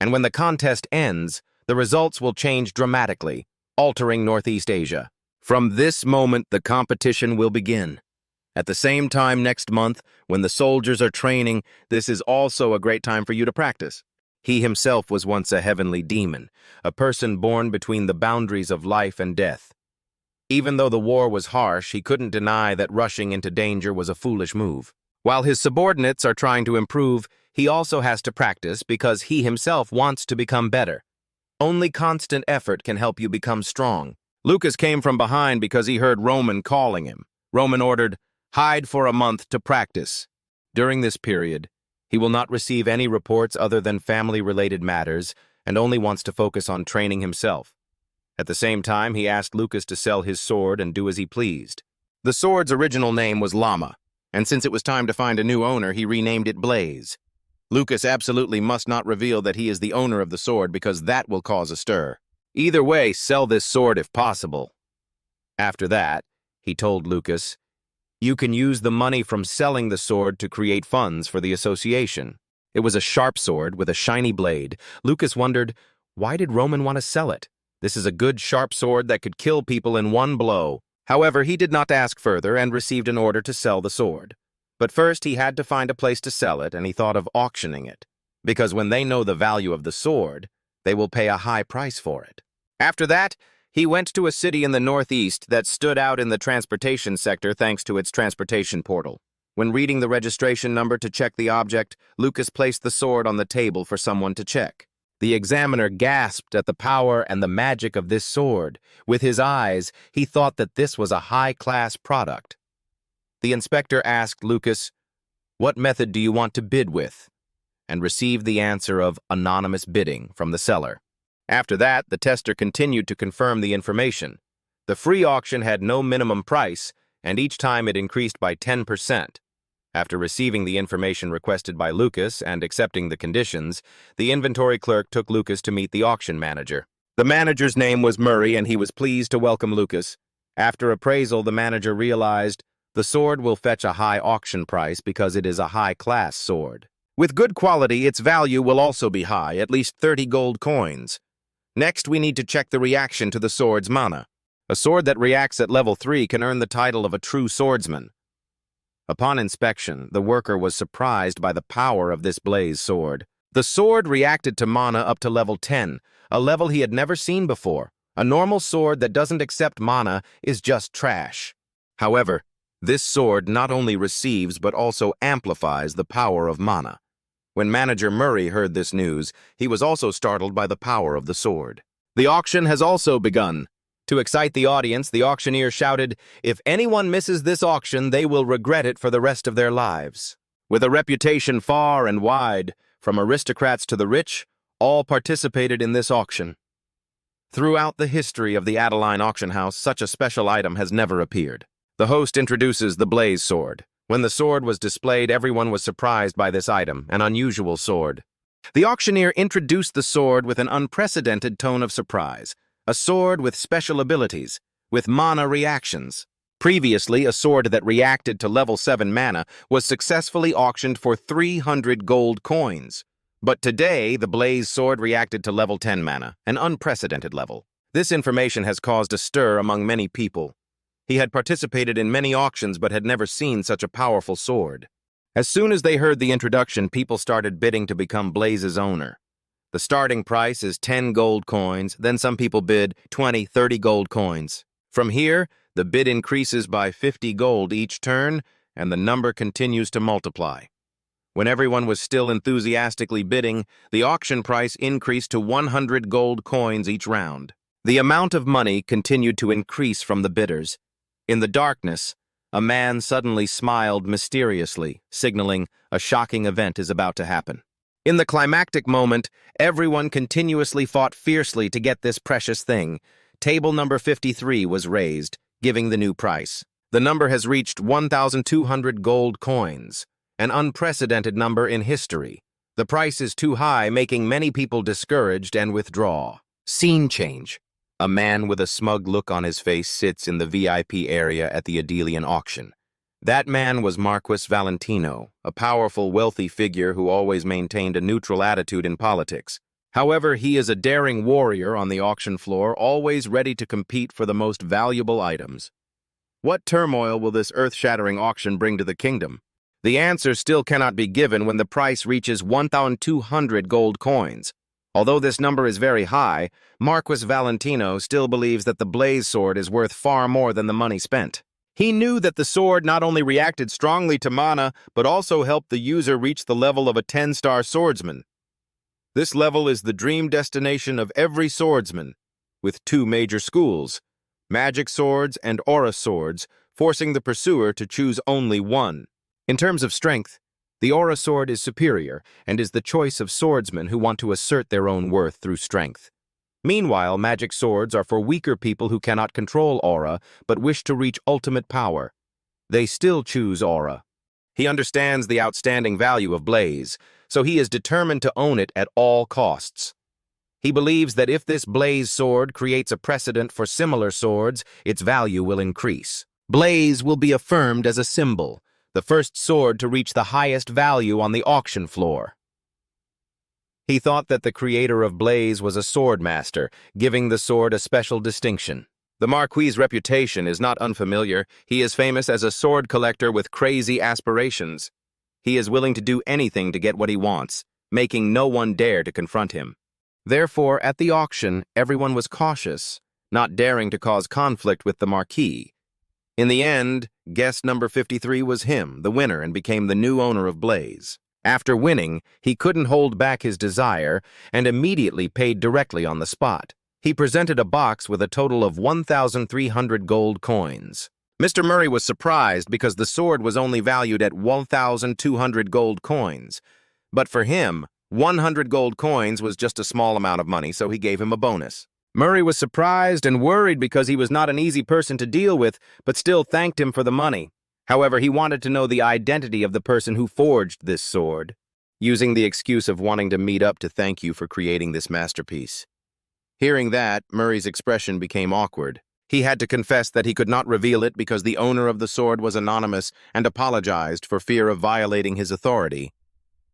And when the contest ends, the results will change dramatically, altering Northeast Asia. From this moment, the competition will begin. At the same time next month, when the soldiers are training, this is also a great time for you to practice. He himself was once a heavenly demon, a person born between the boundaries of life and death. Even though the war was harsh, he couldn't deny that rushing into danger was a foolish move. While his subordinates are trying to improve, he also has to practice because he himself wants to become better. Only constant effort can help you become strong. Lucas came from behind because he heard Roman calling him. Roman ordered, "Hide for a month to practice." During this period, he will not receive any reports other than family-related matters and only wants to focus on training himself. At the same time, he asked Lucas to sell his sword and do as he pleased. The sword's original name was Llama, and since it was time to find a new owner, he renamed it Blaze. Lucas absolutely must not reveal that he is the owner of the sword because that will cause a stir. Either way, sell this sword if possible. After that, he told Lucas, "You can use the money from selling the sword to create funds for the association." It was a sharp sword with a shiny blade. Lucas wondered, why did Roman want to sell it? This is a good sharp sword that could kill people in one blow. However, he did not ask further and received an order to sell the sword. But first he had to find a place to sell it, and he thought of auctioning it, because when they know the value of the sword, they will pay a high price for it. After that, he went to a city in the Northeast that stood out in the transportation sector thanks to its transportation portal. When reading the registration number to check the object, Lucas placed the sword on the table for someone to check. The examiner gasped at the power and the magic of this sword. With his eyes, he thought that this was a high-class product. The inspector asked Lucas, "What method do you want to bid with?" and received the answer of anonymous bidding from the seller. After that, the tester continued to confirm the information. The free auction had no minimum price, and each time it increased by 10%. After receiving the information requested by Lucas and accepting the conditions, the inventory clerk took Lucas to meet the auction manager. The manager's name was Murray, and he was pleased to welcome Lucas. After appraisal, the manager realized the sword will fetch a high auction price because it is a high-class sword. With good quality, its value will also be high, at least 30 gold coins. Next, we need to check the reaction to the sword's mana. A sword that reacts at level 3 can earn the title of a true swordsman. Upon inspection, the worker was surprised by the power of this blaze sword. The sword reacted to mana up to level 10, a level he had never seen before. A normal sword that doesn't accept mana is just trash. However, this sword not only receives but also amplifies the power of mana. When Manager Murray heard this news, he was also startled by the power of the sword. The auction has also begun. To excite the audience, the auctioneer shouted, "If anyone misses this auction, they will regret it for the rest of their lives." With a reputation far and wide, from aristocrats to the rich, all participated in this auction. Throughout the history of the Adeline auction house, such a special item has never appeared. The host introduces the blaze sword. When the sword was displayed, everyone was surprised by this item, an unusual sword. The auctioneer introduced the sword with an unprecedented tone of surprise. A sword with special abilities. with mana reactions. Previously, a sword that reacted to level 7 mana was successfully auctioned for 300 gold coins. But today, the Blaze sword reacted to level 10 mana, an unprecedented level. This information has caused a stir among many people. He had participated in many auctions but had never seen such a powerful sword. As soon as they heard the introduction, people started bidding to become Blaze's owner. The starting price is 10 gold coins, then some people bid 20, 30 gold coins. From here, the bid increases by 50 gold each turn, and the number continues to multiply. When everyone was still enthusiastically bidding, the auction price increased to 100 gold coins each round. The amount of money continued to increase from the bidders. In the darkness, a man suddenly smiled mysteriously, signaling a shocking event is about to happen. In the climactic moment, everyone continuously fought fiercely to get this precious thing. Table number 53 was raised, giving the new price. The number has reached 1,200 gold coins, an unprecedented number in history. The price is too high, making many people discouraged and withdraw. Scene change. A man with a smug look on his face sits in the VIP area at the Adelian auction. That man was Marquis Valentino, a powerful, wealthy figure who always maintained a neutral attitude in politics. However, he is a daring warrior on the auction floor, always ready to compete for the most valuable items. What turmoil will this earth-shattering auction bring to the kingdom? The answer still cannot be given when the price reaches 1,200 gold coins. Although this number is very high, Marquis Valentino still believes that the Blaze sword is worth far more than the money spent. He knew that the sword not only reacted strongly to mana, but also helped the user reach the level of a 10-star swordsman. This level is the dream destination of every swordsman, with two major schools, magic swords and aura swords, forcing the pursuer to choose only one. In terms of strength, the aura sword is superior and is the choice of swordsmen who want to assert their own worth through strength. Meanwhile, magic swords are for weaker people who cannot control aura but wish to reach ultimate power. They still choose aura. He understands the outstanding value of Blaze, so he is determined to own it at all costs. He believes that if this Blaze sword creates a precedent for similar swords, its value will increase. Blaze will be affirmed as a symbol, the first sword to reach the highest value on the auction floor. He thought that the creator of Blaze was a sword master, giving the sword a special distinction. The Marquis's reputation is not unfamiliar. He is famous as a sword collector with crazy aspirations. He is willing to do anything to get what he wants, making no one dare to confront him. Therefore, at the auction, everyone was cautious, not daring to cause conflict with the Marquis. In the end, guest number 53 was him, the winner, and became the new owner of Blaze. After winning, he couldn't hold back his desire and immediately paid directly on the spot. He presented a box with a total of 1,300 gold coins. Mr. Murray was surprised because the sword was only valued at 1,200 gold coins. But for him, 100 gold coins was just a small amount of money, so he gave him a bonus. Murray was surprised and worried because he was not an easy person to deal with, but still thanked him for the money. However, he wanted to know the identity of the person who forged this sword, using the excuse of wanting to meet up to thank you for creating this masterpiece. Hearing that, Murray's expression became awkward. He had to confess that he could not reveal it because the owner of the sword was anonymous and apologized for fear of violating his authority.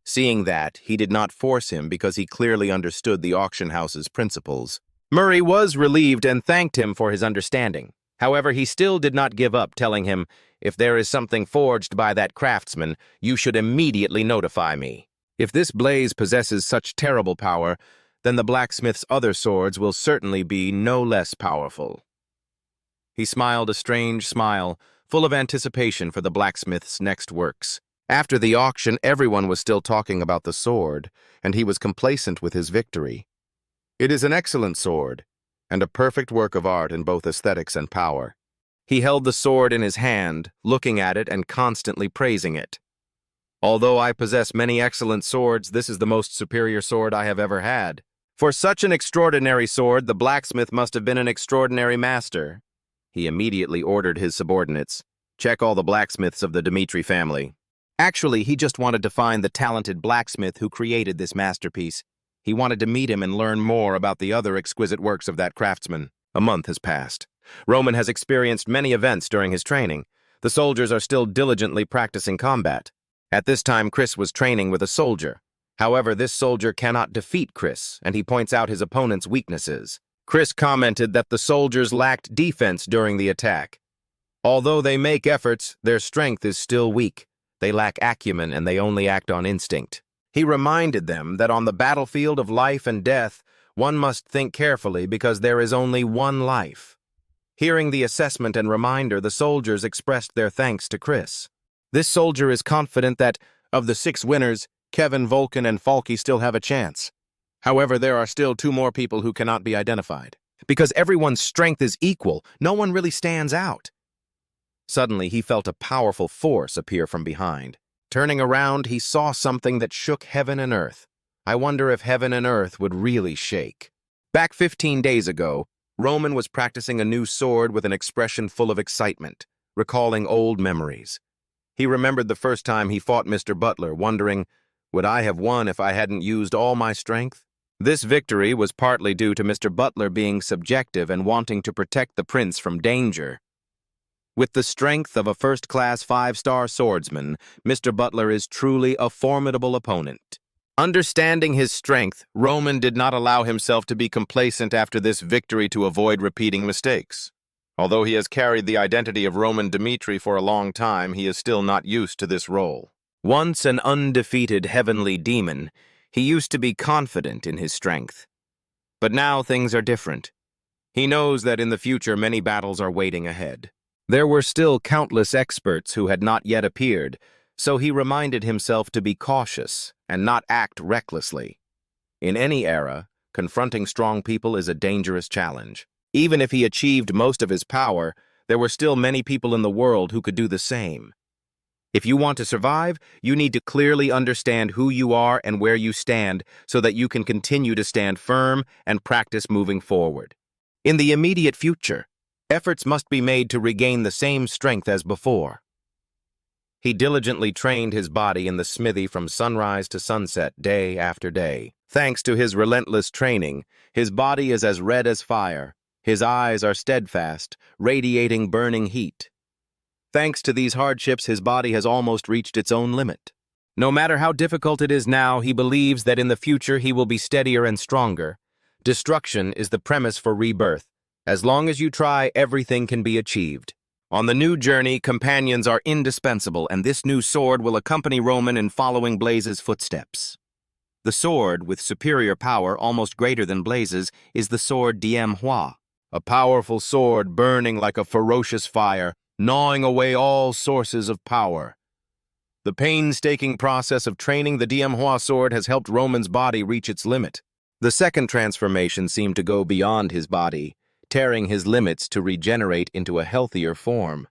Seeing that, he did not force him because he clearly understood the auction house's principles. Murray was relieved and thanked him for his understanding. However, he still did not give up, telling him, "If there is something forged by that craftsman, you should immediately notify me. If this Blaze possesses such terrible power, then the blacksmith's other swords will certainly be no less powerful." He smiled a strange smile, full of anticipation for the blacksmith's next works. After the auction, everyone was still talking about the sword, and he was complacent with his victory. It is an excellent sword, and a perfect work of art in both aesthetics and power. He held the sword in his hand, looking at it and constantly praising it. Although I possess many excellent swords, this is the most superior sword I have ever had. For such an extraordinary sword, the blacksmith must have been an extraordinary master. He immediately ordered his subordinates, "Check all the blacksmiths of the Dmitri family." Actually, he just wanted to find the talented blacksmith who created this masterpiece. He wanted to meet him and learn more about the other exquisite works of that craftsman. A month has passed. Roman has experienced many events during his training. The soldiers are still diligently practicing combat. At this time, Chris was training with a soldier. However, this soldier cannot defeat Chris, and he points out his opponent's weaknesses. Chris commented that the soldiers lacked defense during the attack. Although they make efforts, their strength is still weak. They lack acumen and they only act on instinct. He reminded them that on the battlefield of life and death, one must think carefully because there is only one life. Hearing the assessment and reminder, the soldiers expressed their thanks to Chris. This soldier is confident that, of the 6 winners, Kevin, Vulcan, and Falky still have a chance. However, there are still 2 more people who cannot be identified. Because everyone's strength is equal, no one really stands out. Suddenly, he felt a powerful force appear from behind. Turning around, he saw something that shook heaven and earth. I wonder if heaven and earth would really shake. Back 15 days ago, Roman was practicing a new sword with an expression full of excitement, recalling old memories. He remembered the first time he fought Mr. Butler, wondering, would I have won if I hadn't used all my strength? This victory was partly due to Mr. Butler being subjective and wanting to protect the prince from danger. With the strength of a first-class 5-star swordsman, Mr. Butler is truly a formidable opponent. Understanding his strength, Roman did not allow himself to be complacent after this victory to avoid repeating mistakes. Although he has carried the identity of Roman Dmitri for a long time, he is still not used to this role. Once an undefeated heavenly demon, he used to be confident in his strength. But now things are different. He knows that in the future many battles are waiting ahead. There were still countless experts who had not yet appeared, so he reminded himself to be cautious and not act recklessly. In any era, confronting strong people is a dangerous challenge. Even if he achieved most of his power, there were still many people in the world who could do the same. If you want to survive, you need to clearly understand who you are and where you stand so that you can continue to stand firm and practice moving forward. In the immediate future, efforts must be made to regain the same strength as before. He diligently trained his body in the smithy from sunrise to sunset, day after day. Thanks to his relentless training, his body is as red as fire. His eyes are steadfast, radiating burning heat. Thanks to these hardships, his body has almost reached its own limit. No matter how difficult it is now, he believes that in the future he will be steadier and stronger. Destruction is the premise for rebirth. As long as you try, everything can be achieved. On the new journey, companions are indispensable, and this new sword will accompany Roman in following Blaze's footsteps. The sword, with superior power, almost greater than Blaze's, is the sword Manhwa, a powerful sword burning like a ferocious fire, gnawing away all sources of power. The painstaking process of training the Manhwa sword has helped Roman's body reach its limit. The second transformation seemed to go beyond his body, tearing his limits to regenerate into a healthier form.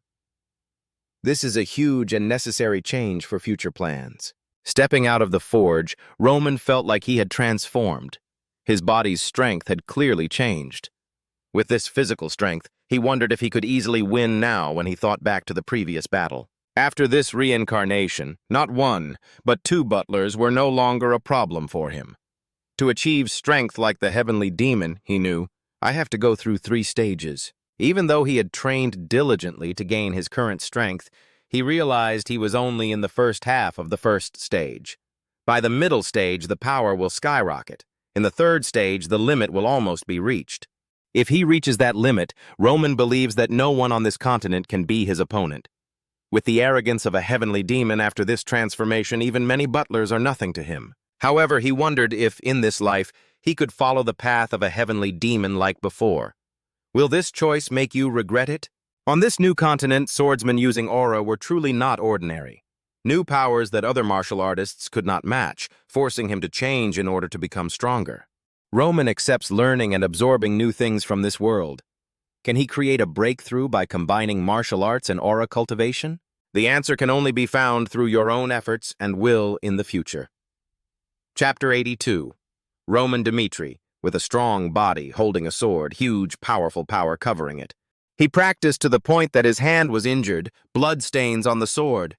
This is a huge and necessary change for future plans. Stepping out of the forge, Roman felt like he had transformed. His body's strength had clearly changed. With this physical strength, he wondered if he could easily win now when he thought back to the previous battle. After this reincarnation, not 1, but 2 butlers were no longer a problem for him. To achieve strength like the heavenly demon, he knew, I have to go through 3 stages. Even though he had trained diligently to gain his current strength, he realized he was only in the first half of the first stage. By the middle stage, the power will skyrocket. In the 3rd stage, the limit will almost be reached. If he reaches that limit, Roman believes that no one on this continent can be his opponent. With the arrogance of a heavenly demon after this transformation, even many butlers are nothing to him. However, he wondered if, in this life, he could follow the path of a heavenly demon like before. Will this choice make you regret it? On this new continent, swordsmen using aura were truly not ordinary. New powers that other martial artists could not match, forcing him to change in order to become stronger. Roman accepts learning and absorbing new things from this world. Can he create a breakthrough by combining martial arts and aura cultivation? The answer can only be found through your own efforts and will in the future. Chapter 82. Roman Dmitri, with a strong body, holding a sword, huge, powerful power covering it. He practiced to the point that his hand was injured, blood stains on the sword.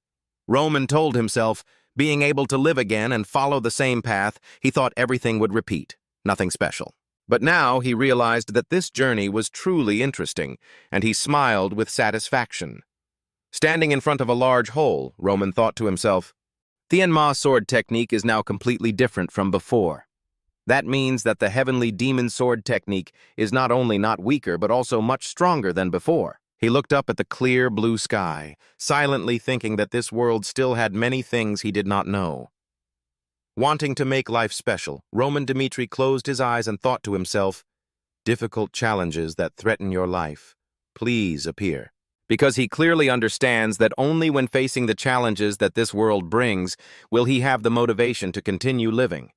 Roman told himself, being able to live again and follow the same path, he thought everything would repeat, nothing special. But now he realized that this journey was truly interesting, and he smiled with satisfaction. Standing in front of a large hole, Roman thought to himself, the Manhwa sword technique is now completely different from before. That means that the heavenly demon sword technique is not only not weaker, but also much stronger than before. He looked up at the clear blue sky, silently thinking that this world still had many things he did not know. Wanting to make life special, Roman Dmitri closed his eyes and thought to himself, difficult challenges that threaten your life, please appear. Because he clearly understands that only when facing the challenges that this world brings will he have the motivation to continue living.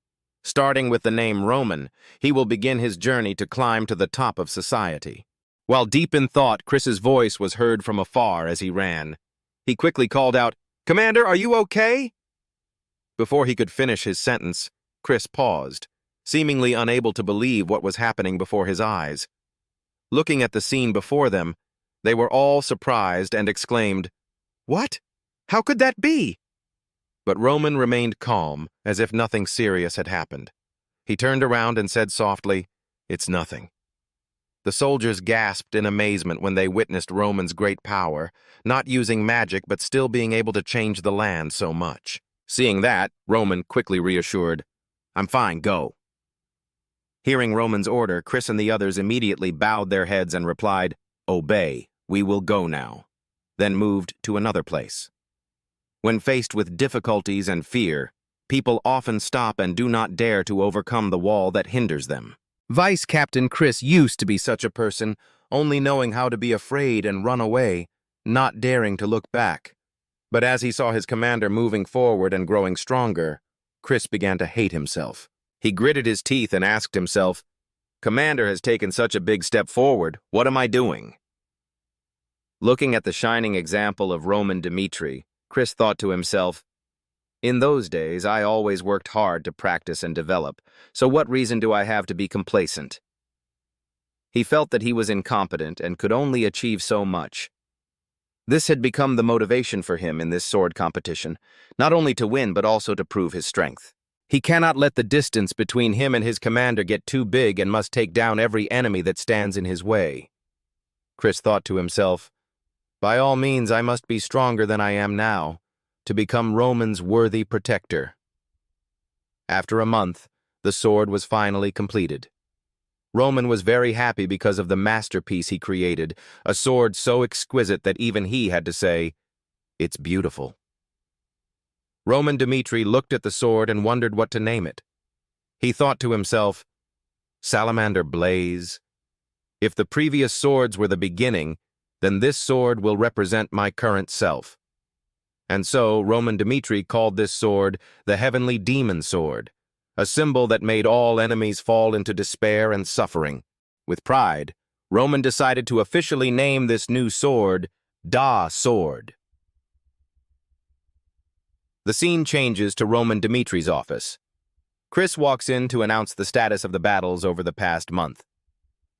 Starting with the name Roman, he will begin his journey to climb to the top of society. While deep in thought, Chris's voice was heard from afar as he ran. He quickly called out, "Commander, are you okay?" Before he could finish his sentence, Chris paused, seemingly unable to believe what was happening before his eyes. Looking at the scene before them, they were all surprised and exclaimed, "What? How could that be?" But Roman remained calm, as if nothing serious had happened. He turned around and said softly, "It's nothing." The soldiers gasped in amazement when they witnessed Roman's great power, not using magic but still being able to change the land so much. Seeing that, Roman quickly reassured, "I'm fine, go." Hearing Roman's order, Chris and the others immediately bowed their heads and replied, "Obey, we will go now," then moved to another place. When faced with difficulties and fear, people often stop and do not dare to overcome the wall that hinders them. Vice Captain Chris used to be such a person, only knowing how to be afraid and run away, not daring to look back. But as he saw his commander moving forward and growing stronger, Chris began to hate himself. He gritted his teeth and asked himself, "Commander has taken such a big step forward, what am I doing?" Looking at the shining example of Roman Dmitri, Chris thought to himself, "In those days, I always worked hard to practice and develop, so what reason do I have to be complacent?" He felt that he was incompetent and could only achieve so much. This had become the motivation for him in this sword competition, not only to win but also to prove his strength. He cannot let the distance between him and his commander get too big and must take down every enemy that stands in his way. Chris thought to himself, "By all means, I must be stronger than I am now, to become Roman's worthy protector." After a month, the sword was finally completed. Roman was very happy because of the masterpiece he created, a sword so exquisite that even he had to say, "It's beautiful." Roman Dmitri looked at the sword and wondered what to name it. He thought to himself, "Salamander Blaze. If the previous swords were the beginning, then this sword will represent my current self." And so Roman Dmitri called this sword the Heavenly Demon Sword, a symbol that made all enemies fall into despair and suffering. With pride, Roman decided to officially name this new sword Da Sword. The scene changes to Roman Dmitri's office. Chris walks in to announce the status of the battles over the past month.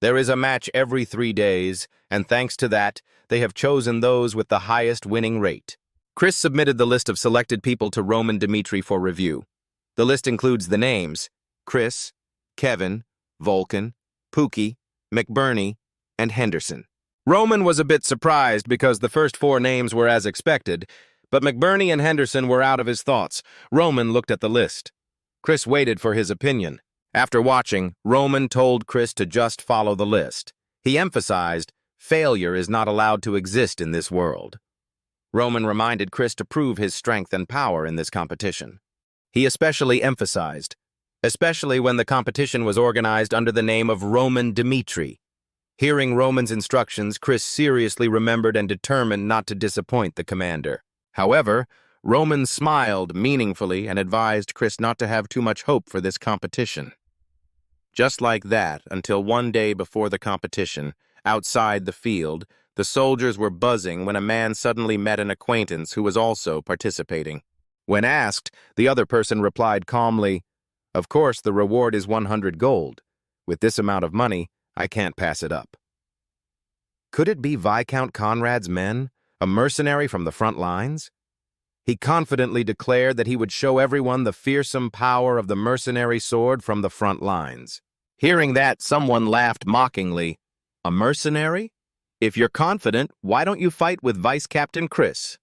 There is a match every 3 days, and thanks to that, they have chosen those with the highest winning rate. Chris submitted the list of selected people to Roman Dmitri for review. The list includes the names Chris, Kevin, Vulcan, Pookie, McBurney, and Henderson. Roman was a bit surprised because the first 4 names were as expected, but McBurney and Henderson were out of his thoughts. Roman looked at the list. Chris waited for his opinion. After watching, Roman told Chris to just follow the list. He emphasized, failure is not allowed to exist in this world. Roman reminded Chris to prove his strength and power in this competition. He especially emphasized, especially when the competition was organized under the name of Roman Dmitri. Hearing Roman's instructions, Chris seriously remembered and determined not to disappoint the commander. However, Roman smiled meaningfully and advised Chris not to have too much hope for this competition. Just like that, until one day before the competition, outside the field, the soldiers were buzzing when a man suddenly met an acquaintance who was also participating. When asked, the other person replied calmly, "Of course, the reward is 100 gold. With this amount of money, I can't pass it up." Could it be Viscount Conrad's men, a mercenary from the front lines? He confidently declared that he would show everyone the fearsome power of the mercenary sword from the front lines. Hearing that, someone laughed mockingly. A mercenary? If you're confident, why don't you fight with Vice Captain Chris?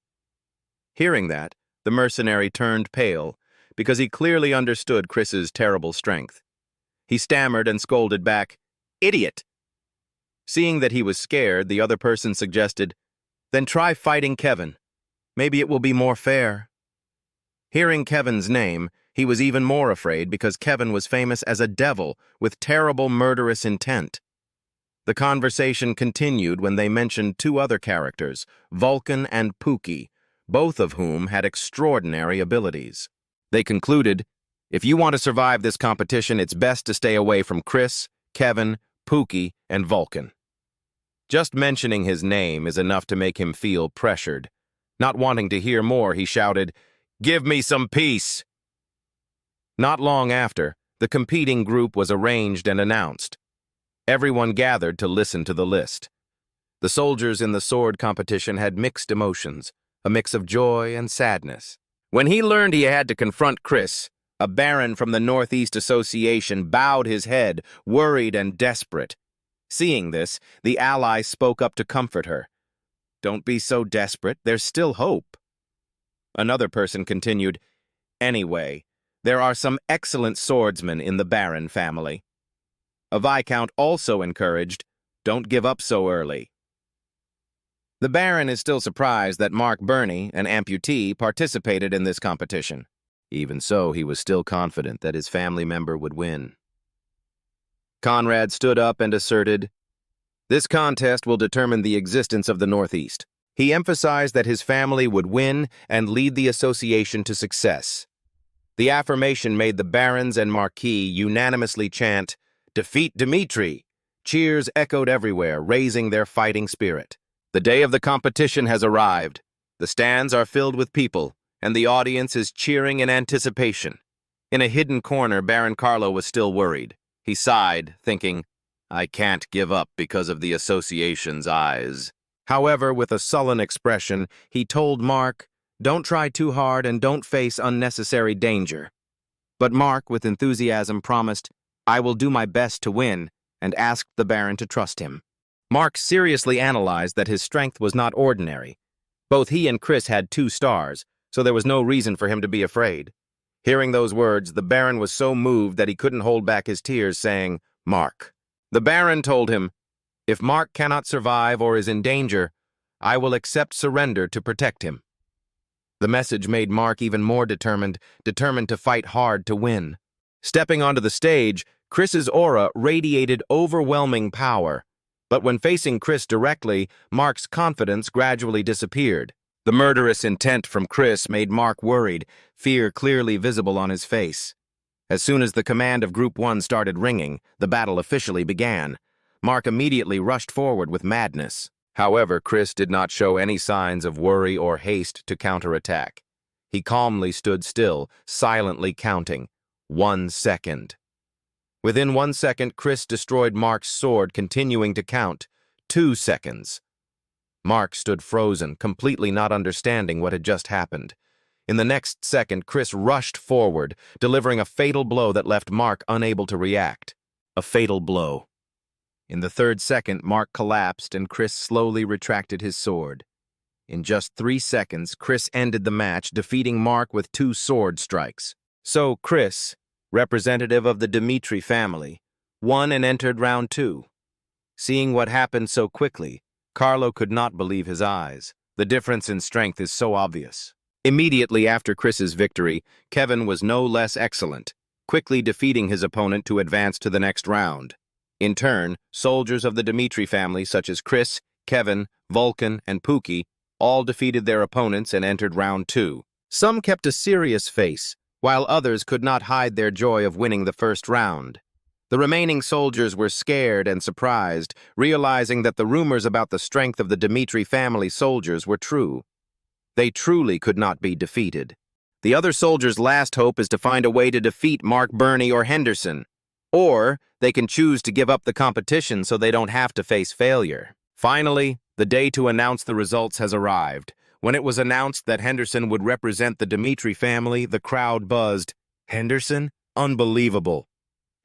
Hearing that, the mercenary turned pale, because he clearly understood Chris's terrible strength. He stammered and scolded back, "Idiot!" Seeing that he was scared, the other person suggested, "Then try fighting Kevin. Maybe it will be more fair." Hearing Kevin's name, he was even more afraid because Kevin was famous as a devil with terrible murderous intent. The conversation continued when they mentioned two other characters, Vulcan and Pookie, both of whom had extraordinary abilities. They concluded, if you want to survive this competition, it's best to stay away from Chris, Kevin, Pookie, and Vulcan. Just mentioning his name is enough to make him feel pressured. Not wanting to hear more, he shouted, "Give me some peace!" Not long after, the competing group was arranged and announced. Everyone gathered to listen to the list. The soldiers in the sword competition had mixed emotions, a mix of joy and sadness. When he learned he had to confront Chris, a baron from the Northeast Association bowed his head, worried and desperate. Seeing this, the ally spoke up to comfort her. "Don't be so desperate, there's still hope." Another person continued, "Anyway, there are some excellent swordsmen in the Baron family." A Viscount also encouraged, "Don't give up so early." The Baron is still surprised that Mark Burney, an amputee, participated in this competition. Even so, he was still confident that his family member would win. Conrad stood up and asserted, "This contest will determine the existence of the Northeast." He emphasized that his family would win and lead the association to success. The affirmation made the barons and marquis unanimously chant, "Defeat Dmitri!" Cheers echoed everywhere, raising their fighting spirit. The day of the competition has arrived. The stands are filled with people, and the audience is cheering in anticipation. In a hidden corner, Baron Carlo was still worried. He sighed, thinking, "I can't give up because of the association's eyes." However, with a sullen expression, he told Mark, "Don't try too hard and don't face unnecessary danger." But Mark, with enthusiasm, promised, "I will do my best to win," and asked the Baron to trust him. Mark seriously analyzed that his strength was not ordinary. Both he and Chris had 2 stars, so there was no reason for him to be afraid. Hearing those words, the Baron was so moved that he couldn't hold back his tears, saying, "Mark." The Baron told him, "If Mark cannot survive or is in danger, I will accept surrender to protect him." The message made Mark even more determined to fight hard to win. Stepping onto the stage, Chris's aura radiated overwhelming power. But when facing Chris directly, Mark's confidence gradually disappeared. The murderous intent from Chris made Mark worried, fear clearly visible on his face. As soon as the command of Group 1 started ringing, the battle officially began. Mark immediately rushed forward with madness. However, Chris did not show any signs of worry or haste to counterattack. He calmly stood still, silently counting. 1 second. Within 1 second, Chris destroyed Mark's sword, continuing to count. 2 seconds. Mark stood frozen, completely not understanding what had just happened. In the next second, Chris rushed forward, delivering a fatal blow that left Mark unable to react. A fatal blow. In the 3rd second, Mark collapsed and Chris slowly retracted his sword. In just 3 seconds, Chris ended the match, defeating Mark with 2 sword strikes. So Chris, representative of the Dmitri family, won and entered round 2. Seeing what happened so quickly, Carlo could not believe his eyes. The difference in strength is so obvious. Immediately after Chris's victory, Kevin was no less excellent, quickly defeating his opponent to advance to the next round. In turn, soldiers of the Dmitri family such as Chris, Kevin, Vulcan, and Pookie all defeated their opponents and entered round 2. Some kept a serious face, while others could not hide their joy of winning the first round. The remaining soldiers were scared and surprised, realizing that the rumors about the strength of the Dmitri family soldiers were true. They truly could not be defeated. The other soldiers' last hope is to find a way to defeat Mark Burney or Henderson. Or they can choose to give up the competition so they don't have to face failure. Finally, the day to announce the results has arrived. When it was announced that Henderson would represent the Dmitri family, the crowd buzzed. "Henderson? Unbelievable."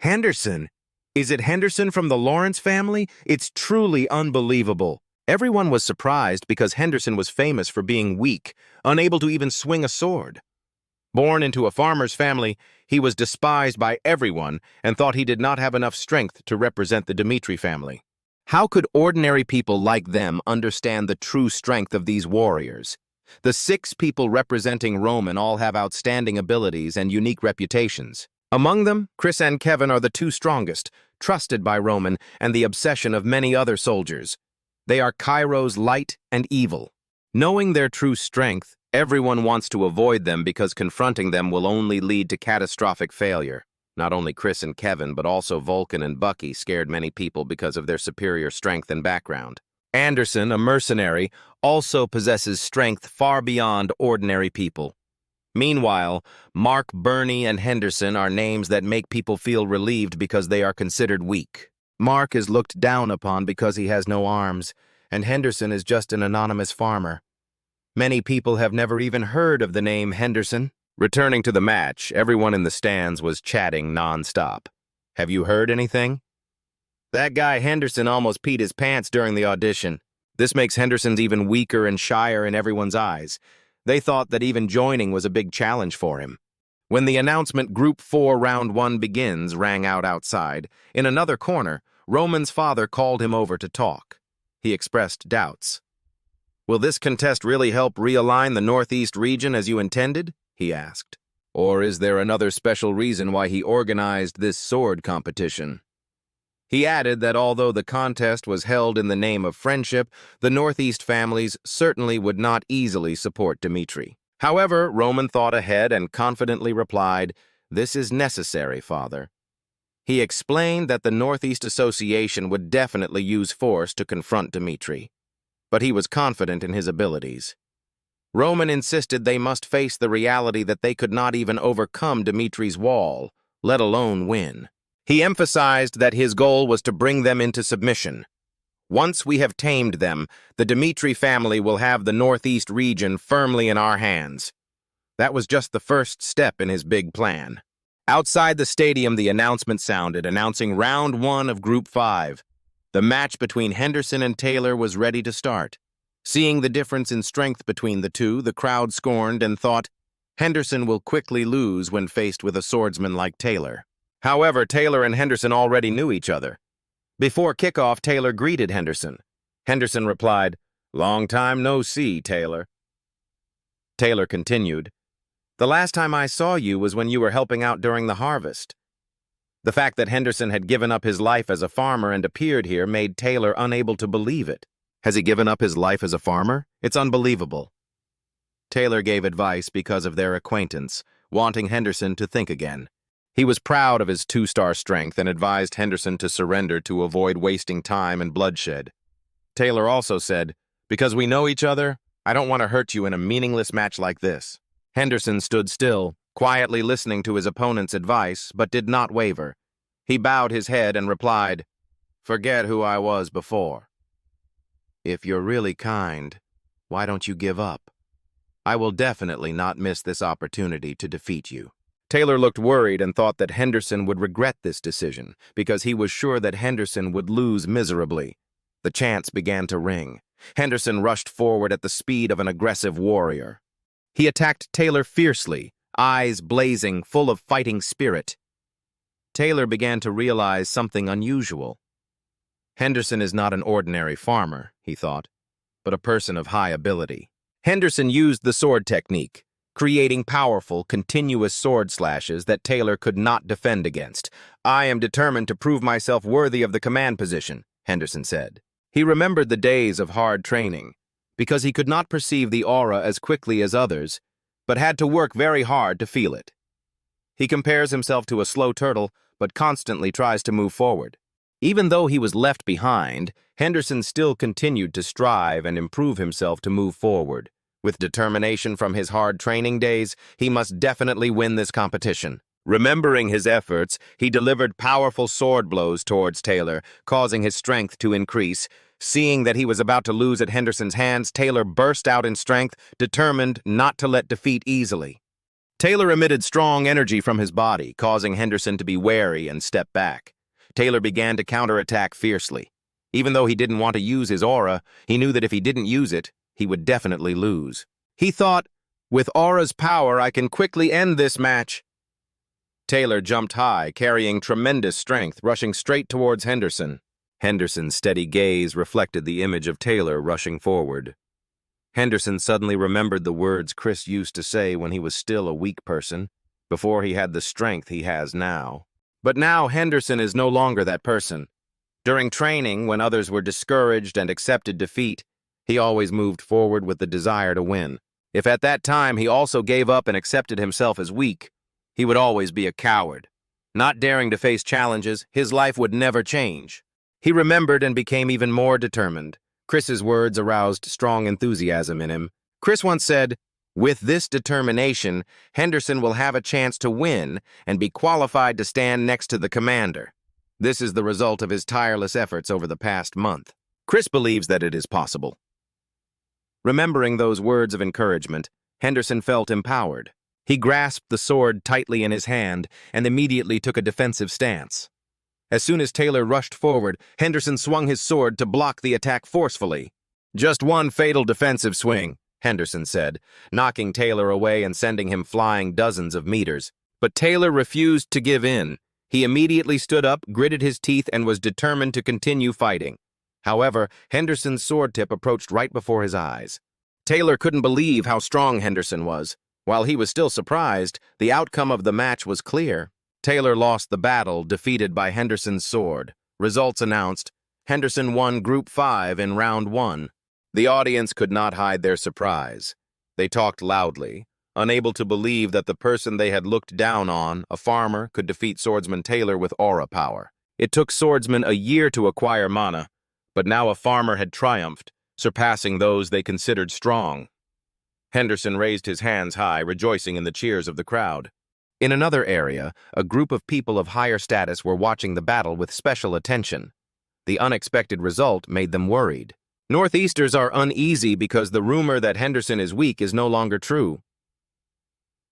"Henderson? Is it Henderson from the Lawrence family? It's truly unbelievable. Everyone was surprised because Henderson was famous for being weak, unable to even swing a sword. Born into a farmer's family, he was despised by everyone and thought he did not have enough strength to represent the Dmitri family. How could ordinary people like them understand the true strength of these warriors? The 6 people representing Roman all have outstanding abilities and unique reputations. Among them, Chris and Kevin are the 2 strongest, trusted by Roman and the obsession of many other soldiers. They are Cairo's light and evil. Knowing their true strength, everyone wants to avoid them because confronting them will only lead to catastrophic failure. Not only Chris and Kevin, but also Vulcan and Bucky scared many people because of their superior strength and background. Anderson, a mercenary, also possesses strength far beyond ordinary people. Meanwhile, Mark, Bernie, and Henderson are names that make people feel relieved because they are considered weak. Mark is looked down upon because he has no arms, and Henderson is just an anonymous farmer. Many people have never even heard of the name Henderson. Returning to the match, everyone in the stands was chatting non-stop. Have you heard anything? That guy Henderson almost peed his pants during the audition. This makes Henderson's even weaker and shyer in everyone's eyes. They thought that even joining was a big challenge for him. When the announcement Group 4 Round 1 begins rang out outside, in another corner, Roman's father called him over to talk. He expressed doubts. Will this contest really help realign the Northeast region as you intended? He asked. Or is there another special reason why he organized this sword competition? He added that although the contest was held in the name of friendship, the Northeast families certainly would not easily support Dmitri. However, Roman thought ahead and confidently replied, "This is necessary, Father." He explained that the Northeast Association would definitely use force to confront Dmitri, but he was confident in his abilities. Roman insisted they must face the reality that they could not even overcome Dmitri's wall, let alone win. He emphasized that his goal was to bring them into submission. Once we have tamed them, the Dmitri family will have the Northeast region firmly in our hands. That was just the first step in his big plan. Outside the stadium, the announcement sounded, announcing Round 1 of Group 5. The match between Henderson and Taylor was ready to start. Seeing the difference in strength between the two, the crowd scorned and thought, Henderson will quickly lose when faced with a swordsman like Taylor. However, Taylor and Henderson already knew each other. Before kickoff, Taylor greeted Henderson. Henderson replied, "Long time no see, Taylor." Taylor continued, "The last time I saw you was when you were helping out during the harvest." The fact that Henderson had given up his life as a farmer and appeared here made Taylor unable to believe it. Has he given up his life as a farmer? It's unbelievable. Taylor gave advice because of their acquaintance, wanting Henderson to think again. He was proud of his 2-star strength and advised Henderson to surrender to avoid wasting time and bloodshed. Taylor also said, "Because we know each other, I don't want to hurt you in a meaningless match like this." Henderson stood still, quietly listening to his opponent's advice, but did not waver. He bowed his head and replied, "Forget who I was before. If you're really kind, why don't you give up? I will definitely not miss this opportunity to defeat you." Taylor looked worried and thought that Henderson would regret this decision because he was sure that Henderson would lose miserably. The chants began to ring. Henderson rushed forward at the speed of an aggressive warrior. He attacked Taylor fiercely, eyes blazing, full of fighting spirit. Taylor began to realize something unusual. Henderson is not an ordinary farmer, he thought, but a person of high ability. Henderson used the sword technique, creating powerful, continuous sword slashes that Taylor could not defend against. "I am determined to prove myself worthy of the command position," Henderson said. He remembered the days of hard training, because he could not perceive the aura as quickly as others, but had to work very hard to feel it. He compares himself to a slow turtle, but constantly tries to move forward. Even though he was left behind, Henderson still continued to strive and improve himself to move forward. With determination from his hard training days, he must definitely win this competition. Remembering his efforts, he delivered powerful sword blows towards Taylor, causing his strength to increase. Seeing that he was about to lose at Henderson's hands, Taylor burst out in strength, determined not to let defeat easily. Taylor emitted strong energy from his body, causing Henderson to be wary and step back. Taylor began to counterattack fiercely. Even though he didn't want to use his aura, he knew that if he didn't use it, he would definitely lose. He thought, with aura's power, I can quickly end this match. Taylor jumped high, carrying tremendous strength, rushing straight towards Henderson. Henderson's steady gaze reflected the image of Taylor rushing forward. Henderson suddenly remembered the words Chris used to say when he was still a weak person, before he had the strength he has now. But now Henderson is no longer that person. During training, when others were discouraged and accepted defeat, he always moved forward with the desire to win. If at that time he also gave up and accepted himself as weak, he would always be a coward. Not daring to face challenges, his life would never change. He remembered and became even more determined. Chris's words aroused strong enthusiasm in him. Chris once said, "With this determination, Henderson will have a chance to win and be qualified to stand next to the commander." This is the result of his tireless efforts over the past month. Chris believes that it is possible. Remembering those words of encouragement, Henderson felt empowered. He grasped the sword tightly in his hand and immediately took a defensive stance. As soon as Taylor rushed forward, Henderson swung his sword to block the attack forcefully. "Just one fatal defensive swing," Henderson said, knocking Taylor away and sending him flying dozens of meters. But Taylor refused to give in. He immediately stood up, gritted his teeth, and was determined to continue fighting. However, Henderson's sword tip approached right before his eyes. Taylor couldn't believe how strong Henderson was. While he was still surprised, the outcome of the match was clear. Taylor lost the battle, defeated by Henderson's sword. Results announced. Henderson won Group 5 in Round 1. The audience could not hide their surprise. They talked loudly, unable to believe that the person they had looked down on, a farmer, could defeat swordsman Taylor with aura power. It took swordsmen a year to acquire mana, but now a farmer had triumphed, surpassing those they considered strong. Henderson raised his hands high, rejoicing in the cheers of the crowd. In another area, a group of people of higher status were watching the battle with special attention. The unexpected result made them worried. Northeasters are uneasy because the rumor that Henderson is weak is no longer true.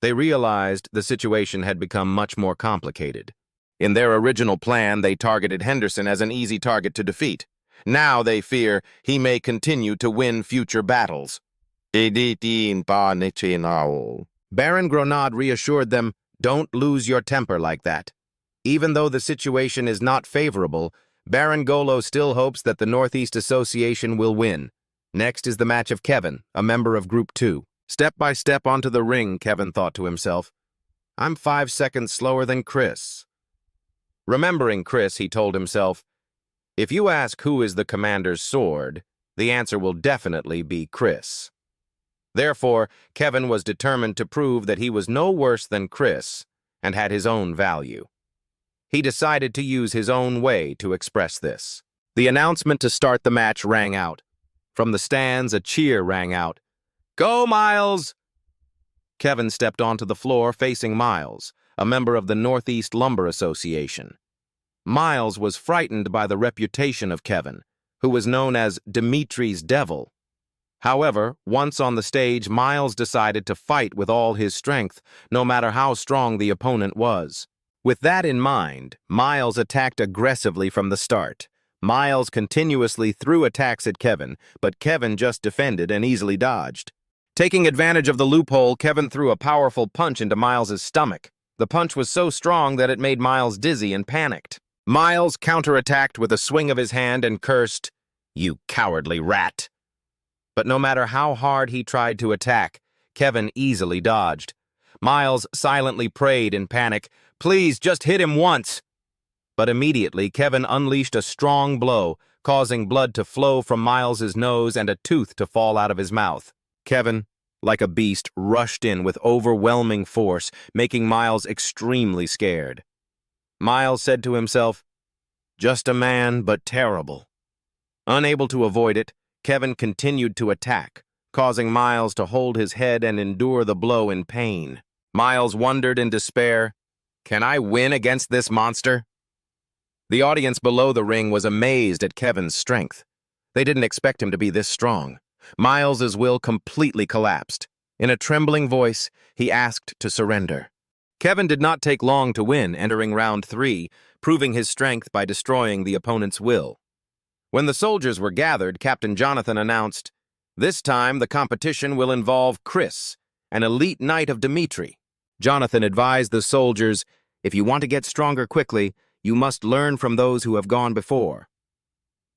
They realized the situation had become much more complicated. In their original plan, they targeted Henderson as an easy target to defeat. Now they fear he may continue to win future battles. Baron Grenade reassured them, "Don't lose your temper like that." Even though the situation is not favorable, Baron Golo still hopes that the Northeast Association will win. Next is the match of Kevin, a member of Group 2. Step by step onto the ring, Kevin thought to himself. "I'm 5 seconds slower than Chris." Remembering Chris, he told himself, "If you ask who is the commander's sword, the answer will definitely be Chris." Therefore, Kevin was determined to prove that he was no worse than Chris and had his own value. He decided to use his own way to express this. The announcement to start the match rang out. From the stands, a cheer rang out. "Go, Miles!" Kevin stepped onto the floor facing Miles, a member of the Northeast Lumber Association. Miles was frightened by the reputation of Kevin, who was known as Dmitri's devil. However, once on the stage, Miles decided to fight with all his strength, no matter how strong the opponent was. With that in mind, Miles attacked aggressively from the start. Miles continuously threw attacks at Kevin, but Kevin just defended and easily dodged. Taking advantage of the loophole, Kevin threw a powerful punch into Miles's stomach. The punch was so strong that it made Miles dizzy and panicked. Miles counterattacked with a swing of his hand and cursed, "You cowardly rat." But no matter how hard he tried to attack, Kevin easily dodged. Miles silently prayed in panic, "Please, just hit him once." But immediately, Kevin unleashed a strong blow, causing blood to flow from Miles's nose and a tooth to fall out of his mouth. Kevin, like a beast, rushed in with overwhelming force, making Miles extremely scared. Miles said to himself, "Just a man, but terrible." Unable to avoid it, Kevin continued to attack, causing Miles to hold his head and endure the blow in pain. Miles wondered in despair, "Can I win against this monster?" The audience below the ring was amazed at Kevin's strength. They didn't expect him to be this strong. Miles's will completely collapsed. In a trembling voice, he asked to surrender. Kevin did not take long to win, entering round 3, proving his strength by destroying the opponent's will. When the soldiers were gathered, Captain Jonathan announced, "This time the competition will involve Chris, an elite knight of Dmitri." Jonathan advised the soldiers, "If you want to get stronger quickly, you must learn from those who have gone before."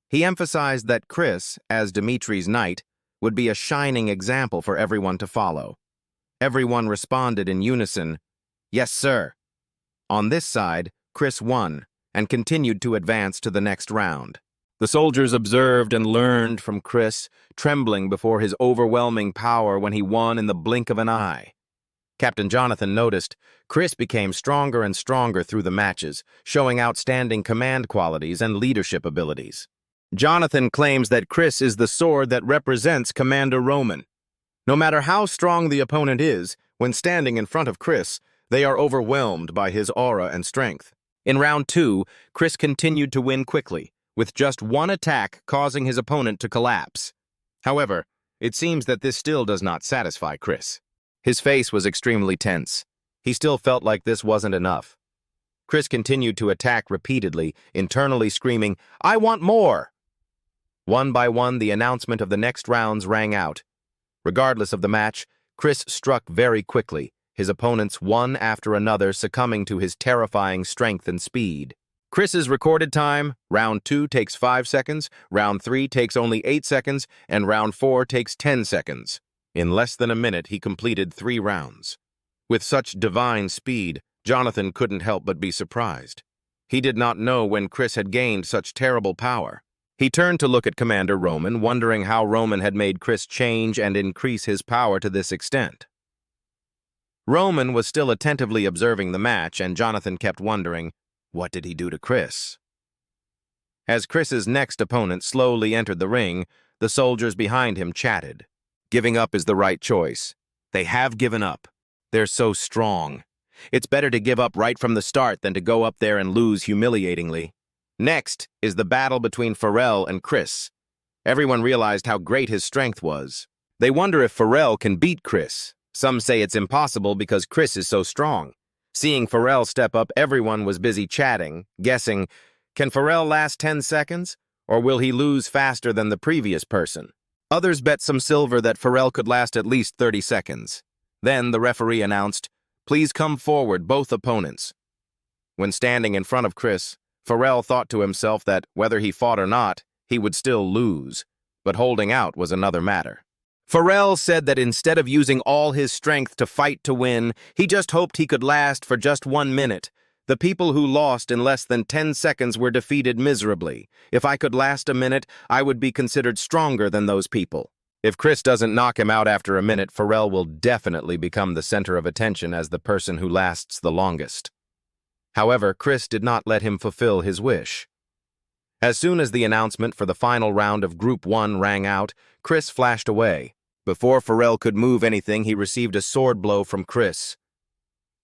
He emphasized that Chris, as Dmitri's knight, would be a shining example for everyone to follow. Everyone responded in unison, "Yes, sir." On this side, Chris won and continued to advance to the next round. The soldiers observed and learned from Chris, trembling before his overwhelming power when he won in the blink of an eye. Captain Jonathan noticed Chris became stronger and stronger through the matches, showing outstanding command qualities and leadership abilities. Jonathan claims that Chris is the sword that represents Commander Roman. No matter how strong the opponent is, when standing in front of Chris, they are overwhelmed by his aura and strength. In round 2, Chris continued to win quickly, with just one attack causing his opponent to collapse. However, it seems that this still does not satisfy Chris. His face was extremely tense. He still felt like this wasn't enough. Chris continued to attack repeatedly, internally screaming, "I want more!" One by one, the announcement of the next rounds rang out. Regardless of the match, Chris struck very quickly, his opponents one after another succumbing to his terrifying strength and speed. Chris's recorded time: round 2 takes 5 seconds, round 3 takes only 8 seconds, and round 4 takes 10 seconds. In less than a minute, he completed 3 rounds. With such divine speed, Jonathan couldn't help but be surprised. He did not know when Chris had gained such terrible power. He turned to look at Commander Roman, wondering how Roman had made Chris change and increase his power to this extent. Roman was still attentively observing the match, and Jonathan kept wondering, what did he do to Chris? As Chris's next opponent slowly entered the ring, the soldiers behind him chatted. Giving up is the right choice. They have given up. They're so strong. It's better to give up right from the start than to go up there and lose humiliatingly. Next is the battle between Pharrell and Chris. Everyone realized how great his strength was. They wonder if Pharrell can beat Chris. Some say it's impossible because Chris is so strong. Seeing Pharrell step up, everyone was busy chatting, guessing, can Pharrell last 10 seconds? Or will he lose faster than the previous person? Others bet some silver that Pharrell could last at least 30 seconds. Then the referee announced, "Please come forward, both opponents." When standing in front of Chris, Pharrell thought to himself that whether he fought or not, he would still lose. But holding out was another matter. Pharrell said that instead of using all his strength to fight to win, he just hoped he could last for just 1 minute. The people who lost in less than 10 seconds were defeated miserably. If I could last a minute, I would be considered stronger than those people. If Chris doesn't knock him out after a minute, Pharrell will definitely become the center of attention as the person who lasts the longest. However, Chris did not let him fulfill his wish. As soon as the announcement for the final round of Group 1 rang out, Chris flashed away. Before Pharrell could move anything, he received a sword blow from Chris.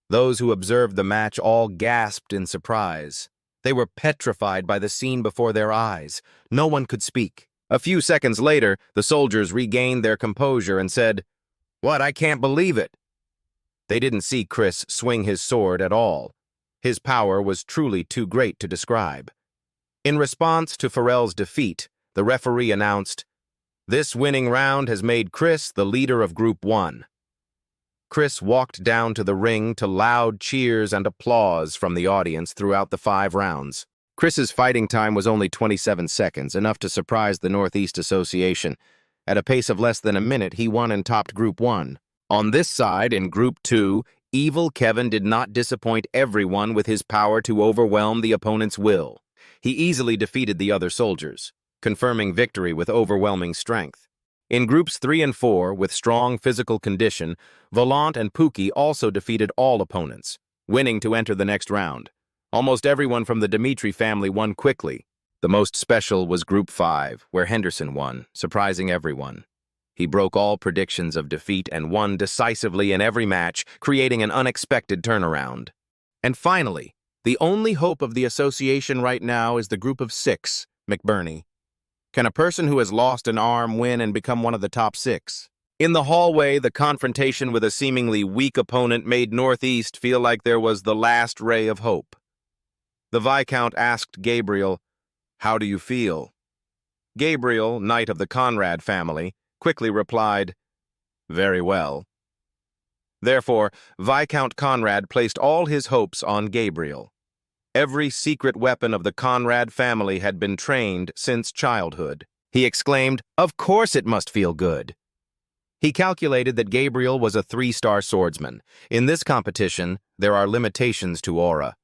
Those who observed the match all gasped in surprise. They were petrified by the scene before their eyes. No one could speak. A few seconds later, the soldiers regained their composure and said, "What? I can't believe it." They didn't see Chris swing his sword at all. His power was truly too great to describe. In response to Pharrell's defeat, the referee announced, "This winning round has made Chris the leader of Group 1. Chris walked down to the ring to loud cheers and applause from the audience throughout the 5 rounds. Chris's fighting time was only 27 seconds, enough to surprise the Northeast Association. At a pace of less than a minute, he won and topped Group 1. On this side, in Group 2, Evil Kevin did not disappoint everyone with his power to overwhelm the opponent's will. He easily defeated the other soldiers, confirming victory with overwhelming strength. In Groups 3 and 4, with strong physical condition, Volant and Pookie also defeated all opponents, winning to enter the next round. Almost everyone from the Dmitri family won quickly. The most special was Group 5, where Henderson won, surprising everyone. He broke all predictions of defeat and won decisively in every match, creating an unexpected turnaround. And finally, the only hope of the association right now is the Group of 6, McBurney. Can a person who has lost an arm win and become one of the top 6? In the hallway, the confrontation with a seemingly weak opponent made Northeast feel like there was the last ray of hope. The Viscount asked Gabriel, "How do you feel?" Gabriel, knight of the Conrad family, quickly replied, "Very well." Therefore, Viscount Conrad placed all his hopes on Gabriel. Every secret weapon of the Conrad family had been trained since childhood. He exclaimed, "Of course it must feel good." He calculated that Gabriel was a 3-star swordsman. In this competition, there are limitations to aura.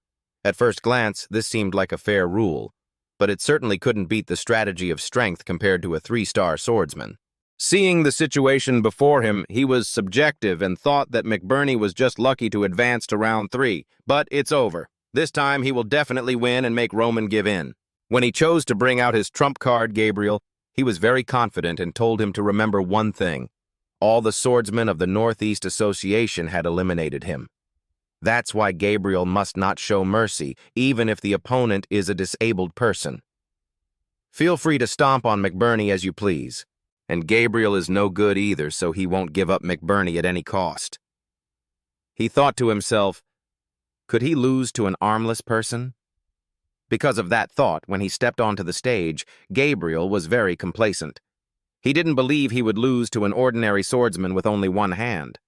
At first glance, this seemed like a fair rule, but it certainly couldn't beat the strategy of strength compared to a 3-star swordsman. Seeing the situation before him, he was subjective and thought that McBurney was just lucky to advance to round 3. But it's over. This time he will definitely win and make Roman give in. When he chose to bring out his trump card, Gabriel, he was very confident and told him to remember one thing. All the swordsmen of the Northeast Association had eliminated him. That's why Gabriel must not show mercy, even if the opponent is a disabled person. Feel free to stomp on McBurney as you please. And Gabriel is no good either, so he won't give up McBurney at any cost. He thought to himself, could he lose to an armless person? Because of that thought, when he stepped onto the stage, Gabriel was very complacent. He didn't believe he would lose to an ordinary swordsman with only one hand.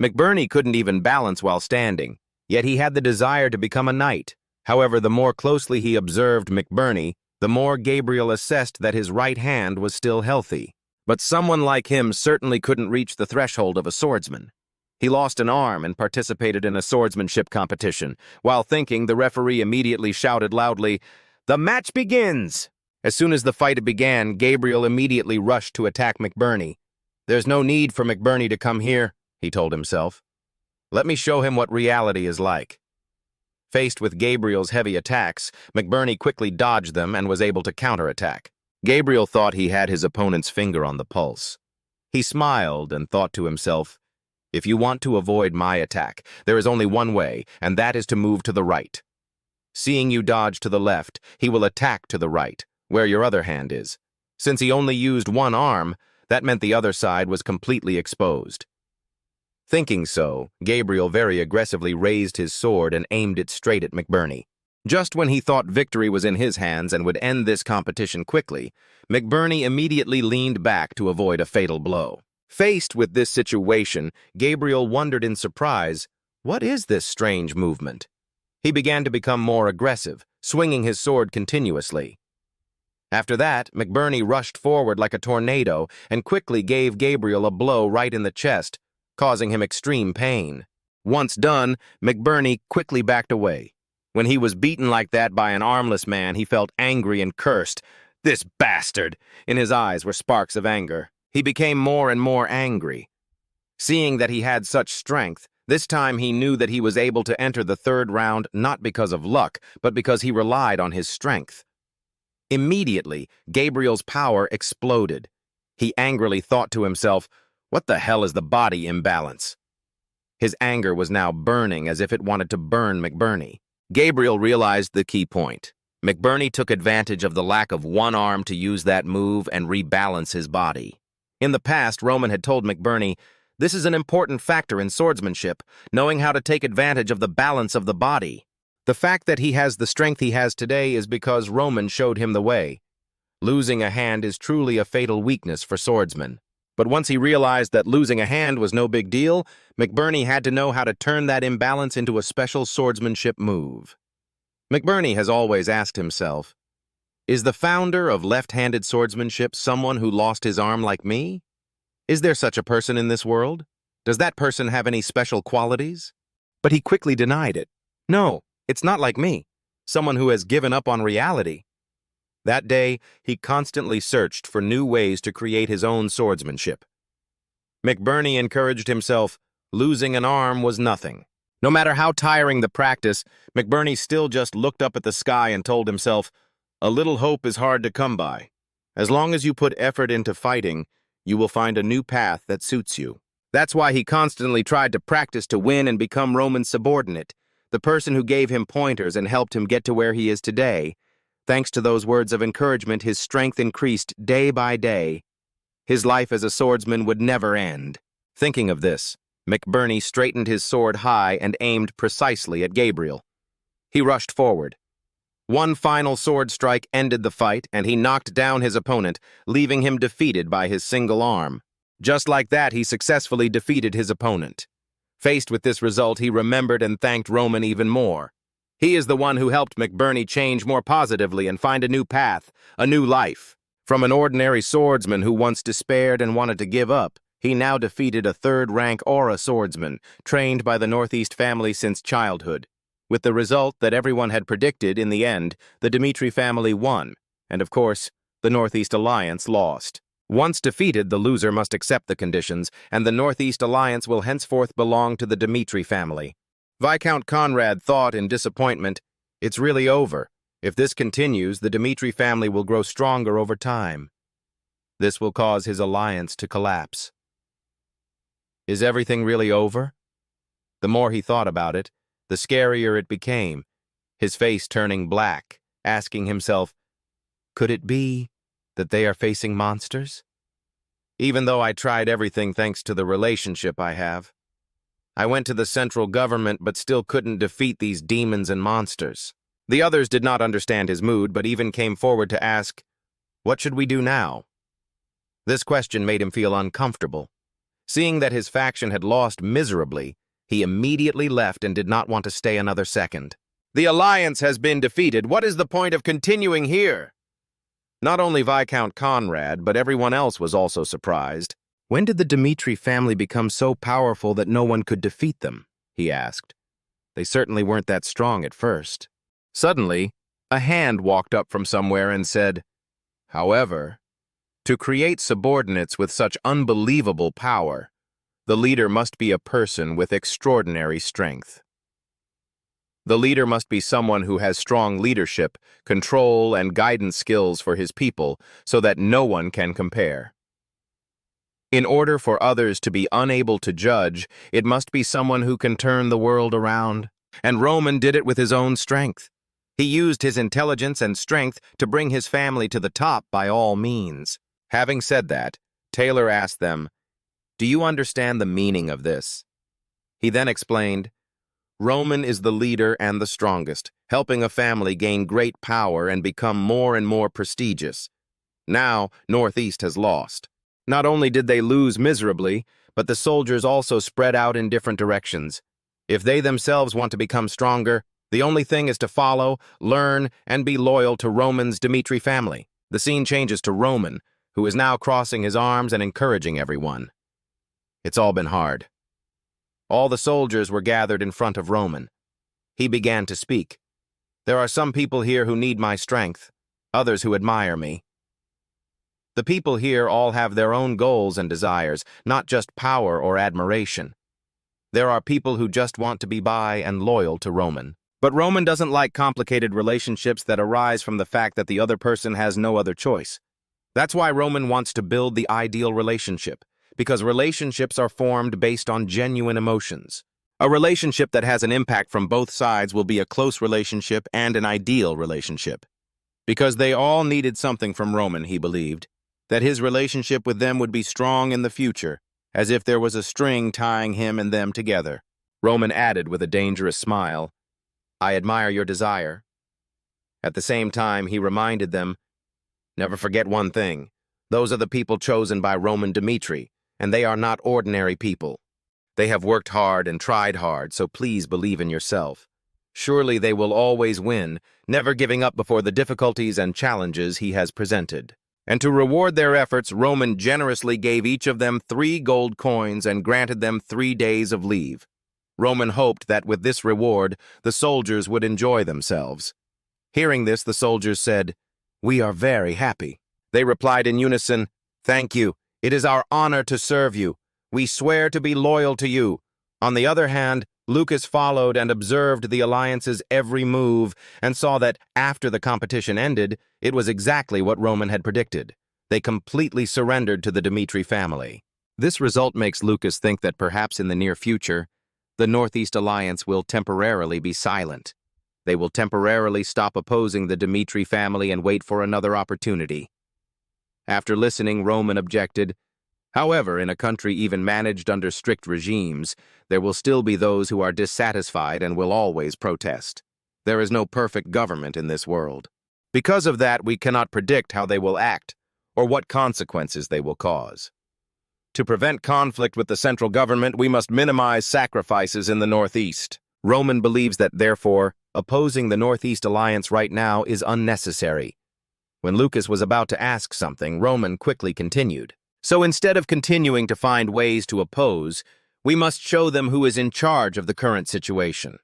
McBurney couldn't even balance while standing, yet he had the desire to become a knight. However, the more closely he observed McBurney, the more Gabriel assessed that his right hand was still healthy. But someone like him certainly couldn't reach the threshold of a swordsman. He lost an arm and participated in a swordsmanship competition. While thinking, the referee immediately shouted loudly, "The match begins!" As soon as the fight began, Gabriel immediately rushed to attack McBurney. "There's no need for McBurney to come here," he told himself. "Let me show him what reality is like." Faced with Gabriel's heavy attacks, McBurney quickly dodged them and was able to counterattack. Gabriel thought he had his opponent's finger on the pulse. He smiled and thought to himself, "If you want to avoid my attack, there is only one way, and that is to move to the right. Seeing you dodge to the left, he will attack to the right, where your other hand is. Since he only used one arm, that meant the other side was completely exposed." Thinking so, Gabriel very aggressively raised his sword and aimed it straight at McBurney. Just when he thought victory was in his hands and would end this competition quickly, McBurney immediately leaned back to avoid a fatal blow. Faced with this situation, Gabriel wondered in surprise, what is this strange movement? He began to become more aggressive, swinging his sword continuously. After that, McBurney rushed forward like a tornado and quickly gave Gabriel a blow right in the chest, causing him extreme pain. Once done, McBurney quickly backed away. When he was beaten like that by an armless man, he felt angry and cursed. "This bastard!" In his eyes were sparks of anger. He became more and more angry. Seeing that he had such strength, this time he knew that he was able to enter the 3rd round not because of luck, but because he relied on his strength. Immediately, Gabriel's power exploded. He angrily thought to himself, "What the hell is the body imbalance?" His anger was now burning as if it wanted to burn McBurney. Gabriel realized the key point. McBurney took advantage of the lack of one arm to use that move and rebalance his body. In the past, Roman had told McBurney, "This is an important factor in swordsmanship, knowing how to take advantage of the balance of the body." The fact that he has the strength he has today is because Roman showed him the way. Losing a hand is truly a fatal weakness for swordsmen. But once he realized that losing a hand was no big deal, McBurney had to know how to turn that imbalance into a special swordsmanship move. McBurney has always asked himself, is the founder of left-handed swordsmanship someone who lost his arm like me? Is there such a person in this world? Does that person have any special qualities? But he quickly denied it. No, it's not like me, someone who has given up on reality. That day, he constantly searched for new ways to create his own swordsmanship. McBurney encouraged himself, losing an arm was nothing. No matter how tiring the practice, McBurney still just looked up at the sky and told himself, a little hope is hard to come by. As long as you put effort into fighting, you will find a new path that suits you. That's why he constantly tried to practice to win and become Roman's subordinate, the person who gave him pointers and helped him get to where he is today. Thanks to those words of encouragement, his strength increased day by day. His life as a swordsman would never end. Thinking of this, McBurney straightened his sword high and aimed precisely at Gabriel. He rushed forward. One final sword strike ended the fight, and he knocked down his opponent, leaving him defeated by his single arm. Just like that, he successfully defeated his opponent. Faced with this result, he remembered and thanked Roman even more. He is the one who helped McBurney change more positively and find a new path, a new life. From an ordinary swordsman who once despaired and wanted to give up, he now defeated a third-rank Aura swordsman, trained by the Northeast family since childhood. With the result that everyone had predicted, in the end, the Dmitri family won, and of course, the Northeast Alliance lost. Once defeated, the loser must accept the conditions, and the Northeast Alliance will henceforth belong to the Dmitri family. Viscount Conrad thought in disappointment, "It's really over. If this continues, the Dmitri family will grow stronger over time. This will cause his alliance to collapse." Is everything really over? The more he thought about it, the scarier it became, his face turning black, asking himself, could it be that they are facing monsters? Even though I tried everything thanks to the relationship I have. I went to the central government but still couldn't defeat these demons and monsters. The others did not understand his mood, but even came forward to ask, what should we do now? This question made him feel uncomfortable. Seeing that his faction had lost miserably, he immediately left and did not want to stay another second. The alliance has been defeated. What is the point of continuing here? Not only Viscount Conrad, but everyone else was also surprised. When did the Dmitri family become so powerful that no one could defeat them? He asked. They certainly weren't that strong at first. Suddenly, a hand walked up from somewhere and said, however, to create subordinates with such unbelievable power, the leader must be a person with extraordinary strength. The leader must be someone who has strong leadership, control, and guidance skills for his people so that no one can compare. In order for others to be unable to judge, it must be someone who can turn the world around. And Roman did it with his own strength. He used his intelligence and strength to bring his family to the top by all means. Having said that, Taylor asked them, do you understand the meaning of this? He then explained, Roman is the leader and the strongest, helping a family gain great power and become more and more prestigious. Now, Northeast has lost. Not only did they lose miserably, but the soldiers also spread out in different directions. If they themselves want to become stronger, the only thing is to follow, learn, and be loyal to Roman's Dmitri family. The scene changes to Roman, who is now crossing his arms and encouraging everyone. It's all been hard. All the soldiers were gathered in front of Roman. He began to speak. There are some people here who need my strength, others who admire me. The people here all have their own goals and desires, not just power or admiration. There are people who just want to be by and loyal to Roman. But Roman doesn't like complicated relationships that arise from the fact that the other person has no other choice. That's why Roman wants to build the ideal relationship, because relationships are formed based on genuine emotions. A relationship that has an impact from both sides will be a close relationship and an ideal relationship. Because they all needed something from Roman, he believed, that his relationship with them would be strong in the future, as if there was a string tying him and them together. Roman added with a dangerous smile, I admire your desire. At the same time, he reminded them, never forget one thing. Those are the people chosen by Roman Dmitri, and they are not ordinary people. They have worked hard and tried hard, so please believe in yourself. Surely they will always win, never giving up before the difficulties and challenges he has presented. And to reward their efforts, Roman generously gave each of them 3 gold coins and granted them 3 days of leave. Roman hoped that with this reward, the soldiers would enjoy themselves. Hearing this, the soldiers said, we are very happy. They replied in unison, thank you. It is our honor to serve you. We swear to be loyal to you. On the other hand, Lucas followed and observed the alliance's every move and saw that after the competition ended, it was exactly what Roman had predicted. They completely surrendered to the Dmitri family. This result makes Lucas think that perhaps in the near future, the Northeast Alliance will temporarily be silent. They will temporarily stop opposing the Dmitri family and wait for another opportunity. After listening, Roman objected, however, in a country even managed under strict regimes, there will still be those who are dissatisfied and will always protest. There is no perfect government in this world. Because of that, we cannot predict how they will act or what consequences they will cause. To prevent conflict with the central government, we must minimize sacrifices in the Northeast. Roman believes that, therefore, opposing the Northeast Alliance right now is unnecessary. When Lucas was about to ask something, Roman quickly continued. So instead of continuing to find ways to oppose, we must show them who is in charge of the current situation.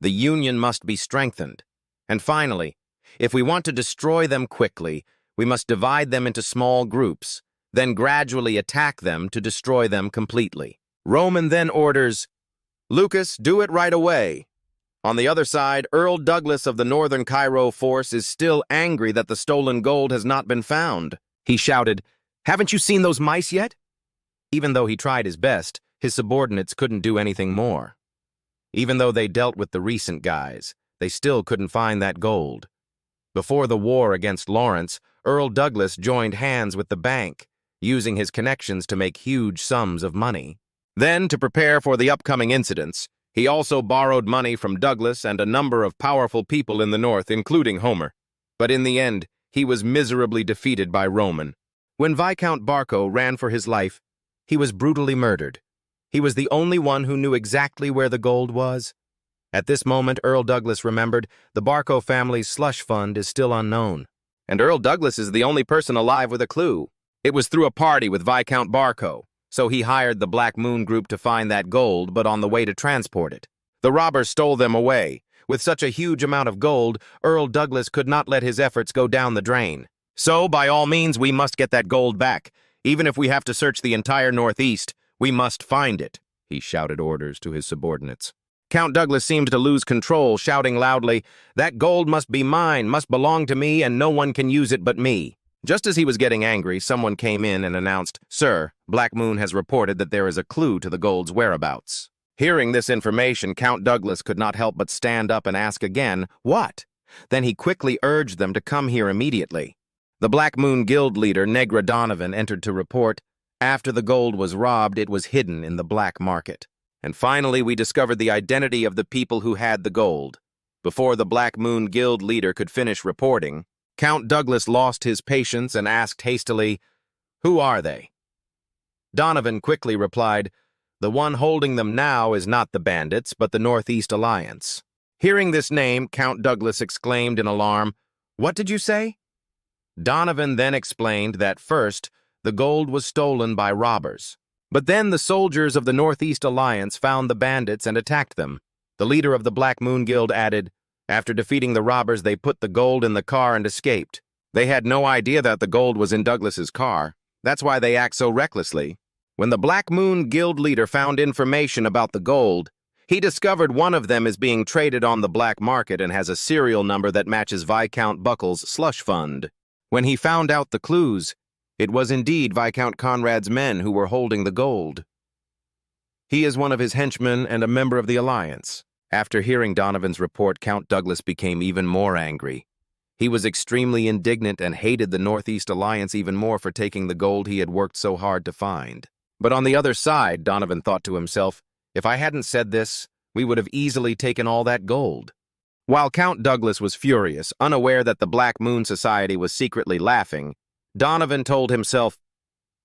The Union must be strengthened. And finally, if we want to destroy them quickly, we must divide them into small groups, then gradually attack them to destroy them completely. Roman then orders, "Lucas, do it right away." On the other side, Earl Douglas of the Northern Cairo force is still angry that the stolen gold has not been found. He shouted, "Haven't you seen those mice yet?" Even though he tried his best, his subordinates couldn't do anything more. Even though they dealt with the recent guys, they still couldn't find that gold. Before the war against Lawrence, Earl Douglas joined hands with the bank, using his connections to make huge sums of money. Then, to prepare for the upcoming incidents, he also borrowed money from Douglas and a number of powerful people in the North, including Homer. But in the end, he was miserably defeated by Roman. When Viscount Barco ran for his life, he was brutally murdered. He was the only one who knew exactly where the gold was. At this moment, Earl Douglas remembered the Barco family's slush fund is still unknown. And Earl Douglas is the only person alive with a clue. It was through a party with Viscount Barco, so he hired the Black Moon Group to find that gold, but on the way to transport it. The robbers stole them away. With such a huge amount of gold, Earl Douglas could not let his efforts go down the drain. So, by all means, we must get that gold back. Even if we have to search the entire Northeast, we must find it, he shouted orders to his subordinates. Count Douglas seemed to lose control, shouting loudly, "That gold must be mine, must belong to me, and no one can use it but me." Just as he was getting angry, someone came in and announced, "Sir, Black Moon has reported that there is a clue to the gold's whereabouts." Hearing this information, Count Douglas could not help but stand up and ask again, "What?" Then he quickly urged them to come here immediately. The Black Moon Guild leader, Negra Donovan, entered to report, after the gold was robbed, it was hidden in the black market. And finally, we discovered the identity of the people who had the gold. Before the Black Moon Guild leader could finish reporting, Count Douglas lost his patience and asked hastily, "Who are they?" Donovan quickly replied, "The one holding them now is not the bandits, but the Northeast Alliance." Hearing this name, Count Douglas exclaimed in alarm, "What did you say?" Donovan then explained that first, the gold was stolen by robbers. But then the soldiers of the Northeast Alliance found the bandits and attacked them. The leader of the Black Moon Guild added, "After defeating the robbers, they put the gold in the car and escaped. They had no idea that the gold was in Douglas's car. That's why they act so recklessly." When the Black Moon Guild leader found information about the gold, he discovered one of them is being traded on the black market and has a serial number that matches Viscount Buckle's slush fund. When he found out the clues, it was indeed Viscount Conrad's men who were holding the gold. He is one of his henchmen and a member of the Alliance. After hearing Donovan's report, Count Douglas became even more angry. He was extremely indignant and hated the Northeast Alliance even more for taking the gold he had worked so hard to find. But on the other side, Donovan thought to himself, if I hadn't said this, we would have easily taken all that gold. While Count Douglas was furious, unaware that the Black Moon Society was secretly laughing, Donovan told himself,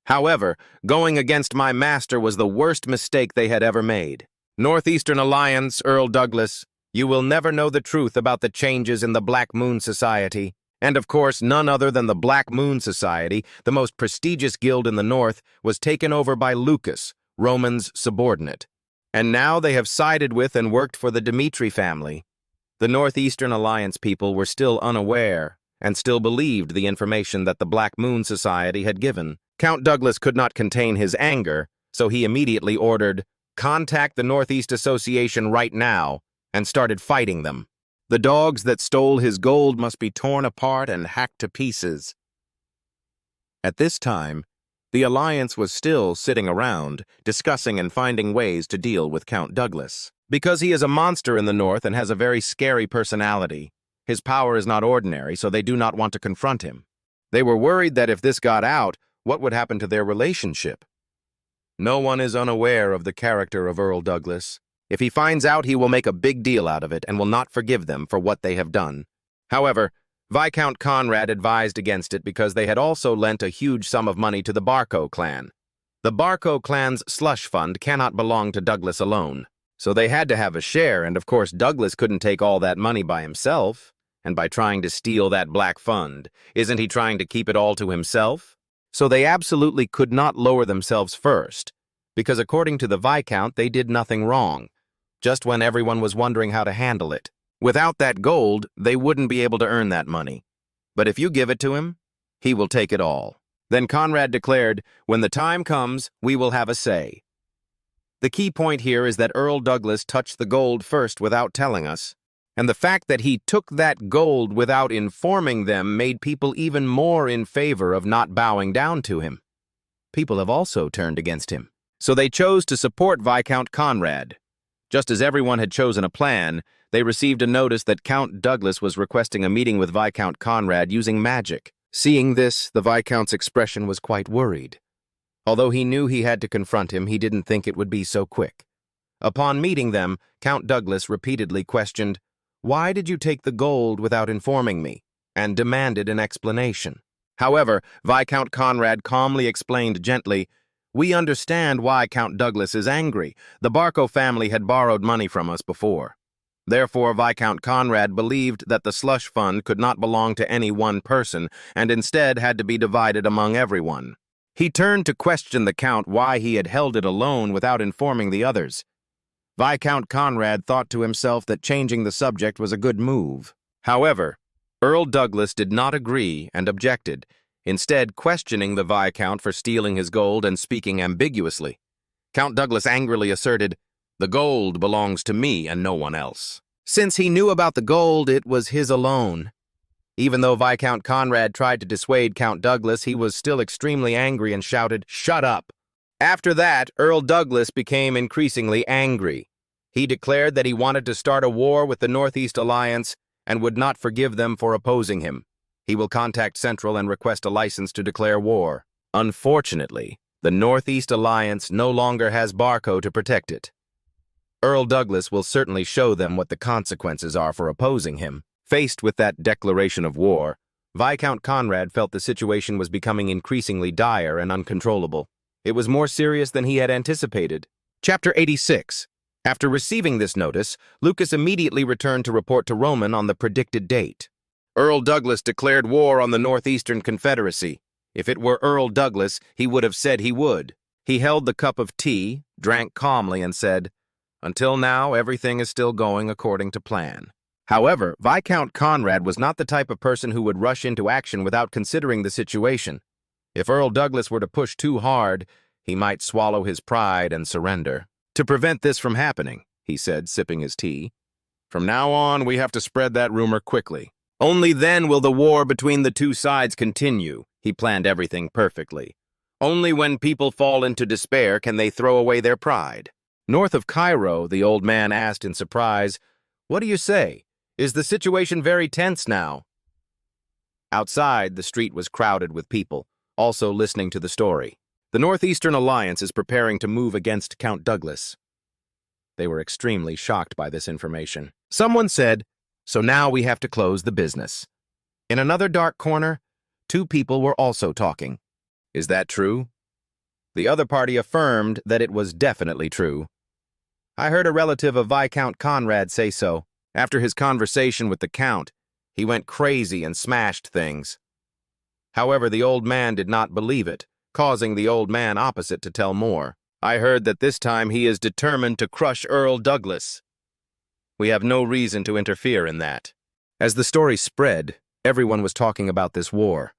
however, going against my master was the worst mistake they had ever made. Northeastern Alliance, Earl Douglas, you will never know the truth about the changes in the Black Moon Society. And of course, none other than the Black Moon Society, the most prestigious guild in the North, was taken over by Lucas, Roman's subordinate. And now they have sided with and worked for the Dmitri family. The Northeastern Alliance people were still unaware and still believed the information that the Black Moon Society had given. Count Douglas could not contain his anger, so he immediately ordered, "Contact the Northeast Association right now," and started fighting them. The dogs that stole his gold must be torn apart and hacked to pieces. At this time, the Alliance was still sitting around, discussing and finding ways to deal with Count Douglas. Because he is a monster in the North and has a very scary personality, his power is not ordinary, so they do not want to confront him. They were worried that if this got out, what would happen to their relationship? No one is unaware of the character of Earl Douglas. If he finds out, he will make a big deal out of it and will not forgive them for what they have done. However, Viscount Conrad advised against it because they had also lent a huge sum of money to the Barco clan. The Barco clan's slush fund cannot belong to Douglas alone, so they had to have a share, and of course Douglas couldn't take all that money by himself. And by trying to steal that black fund, isn't he trying to keep it all to himself? So they absolutely could not lower themselves first, because according to the Viscount, they did nothing wrong, just when everyone was wondering how to handle it. Without that gold, they wouldn't be able to earn that money. But if you give it to him, he will take it all. Then Conrad declared, "When the time comes, we will have a say." The key point here is that Earl Douglas touched the gold first without telling us, and the fact that he took that gold without informing them made people even more in favor of not bowing down to him. People have also turned against him, so they chose to support Viscount Conrad. Just as everyone had chosen a plan, they received a notice that Count Douglas was requesting a meeting with Viscount Conrad using magic. Seeing this, the Viscount's expression was quite worried. Although he knew he had to confront him, he didn't think it would be so quick. Upon meeting them, Count Douglas repeatedly questioned, "Why did you take the gold without informing me?" and demanded an explanation. However, Viscount Conrad calmly explained gently, "We understand why Count Douglas is angry. The Barco family had borrowed money from us before. Therefore, Viscount Conrad believed that the slush fund could not belong to any one person and instead had to be divided among everyone." He turned to question the Count why he had held it alone without informing the others. Viscount Conrad thought to himself that changing the subject was a good move. However, Earl Douglas did not agree and objected, instead questioning the Viscount for stealing his gold and speaking ambiguously. Count Douglas angrily asserted, "The gold belongs to me and no one else." Since he knew about the gold, it was his alone. Even though Viscount Conrad tried to dissuade Count Douglas, he was still extremely angry and shouted, "Shut up!" After that, Earl Douglas became increasingly angry. He declared that he wanted to start a war with the Northeast Alliance and would not forgive them for opposing him. He will contact Central and request a license to declare war. Unfortunately, the Northeast Alliance no longer has Barco to protect it. Earl Douglas will certainly show them what the consequences are for opposing him. Faced with that declaration of war, Viscount Conrad felt the situation was becoming increasingly dire and uncontrollable. It was more serious than he had anticipated. Chapter 86. After receiving this notice, Lucas immediately returned to report to Roman on the predicted date. Earl Douglas declared war on the Northeastern Confederacy. If it were Earl Douglas, he would have said he would. He held the cup of tea, drank calmly, and said, "Until now, everything is still going according to plan." However, Viscount Conrad was not the type of person who would rush into action without considering the situation. If Earl Douglas were to push too hard, he might swallow his pride and surrender. "To prevent this from happening," he said, sipping his tea, "from now on, we have to spread that rumor quickly. Only then will the war between the two sides continue." He planned everything perfectly. Only when people fall into despair can they throw away their pride. North of Cairo, the old man asked in surprise, "What do you say? Is the situation very tense now?" Outside, the street was crowded with people, also listening to the story. The Northeastern Alliance is preparing to move against Count Douglas. They were extremely shocked by this information. Someone said, "So now we have to close the business." In another dark corner, two people were also talking. "Is that true?" The other party affirmed that it was definitely true. "I heard a relative of Viscount Conrad say so. After his conversation with the Count, he went crazy and smashed things." However, the old man did not believe it, causing the old man opposite to tell more. "I heard that this time he is determined to crush Earl Douglas. We have no reason to interfere in that." As the story spread, everyone was talking about this war.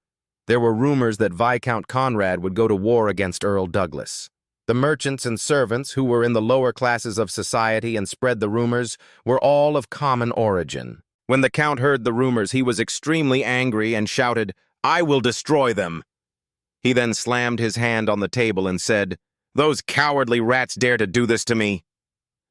There were rumors that Viscount Conrad would go to war against Earl Douglas. The merchants and servants who were in the lower classes of society and spread the rumors were all of common origin. When the Count heard the rumors, he was extremely angry and shouted, "I will destroy them." He then slammed his hand on the table and said, "Those cowardly rats dare to do this to me."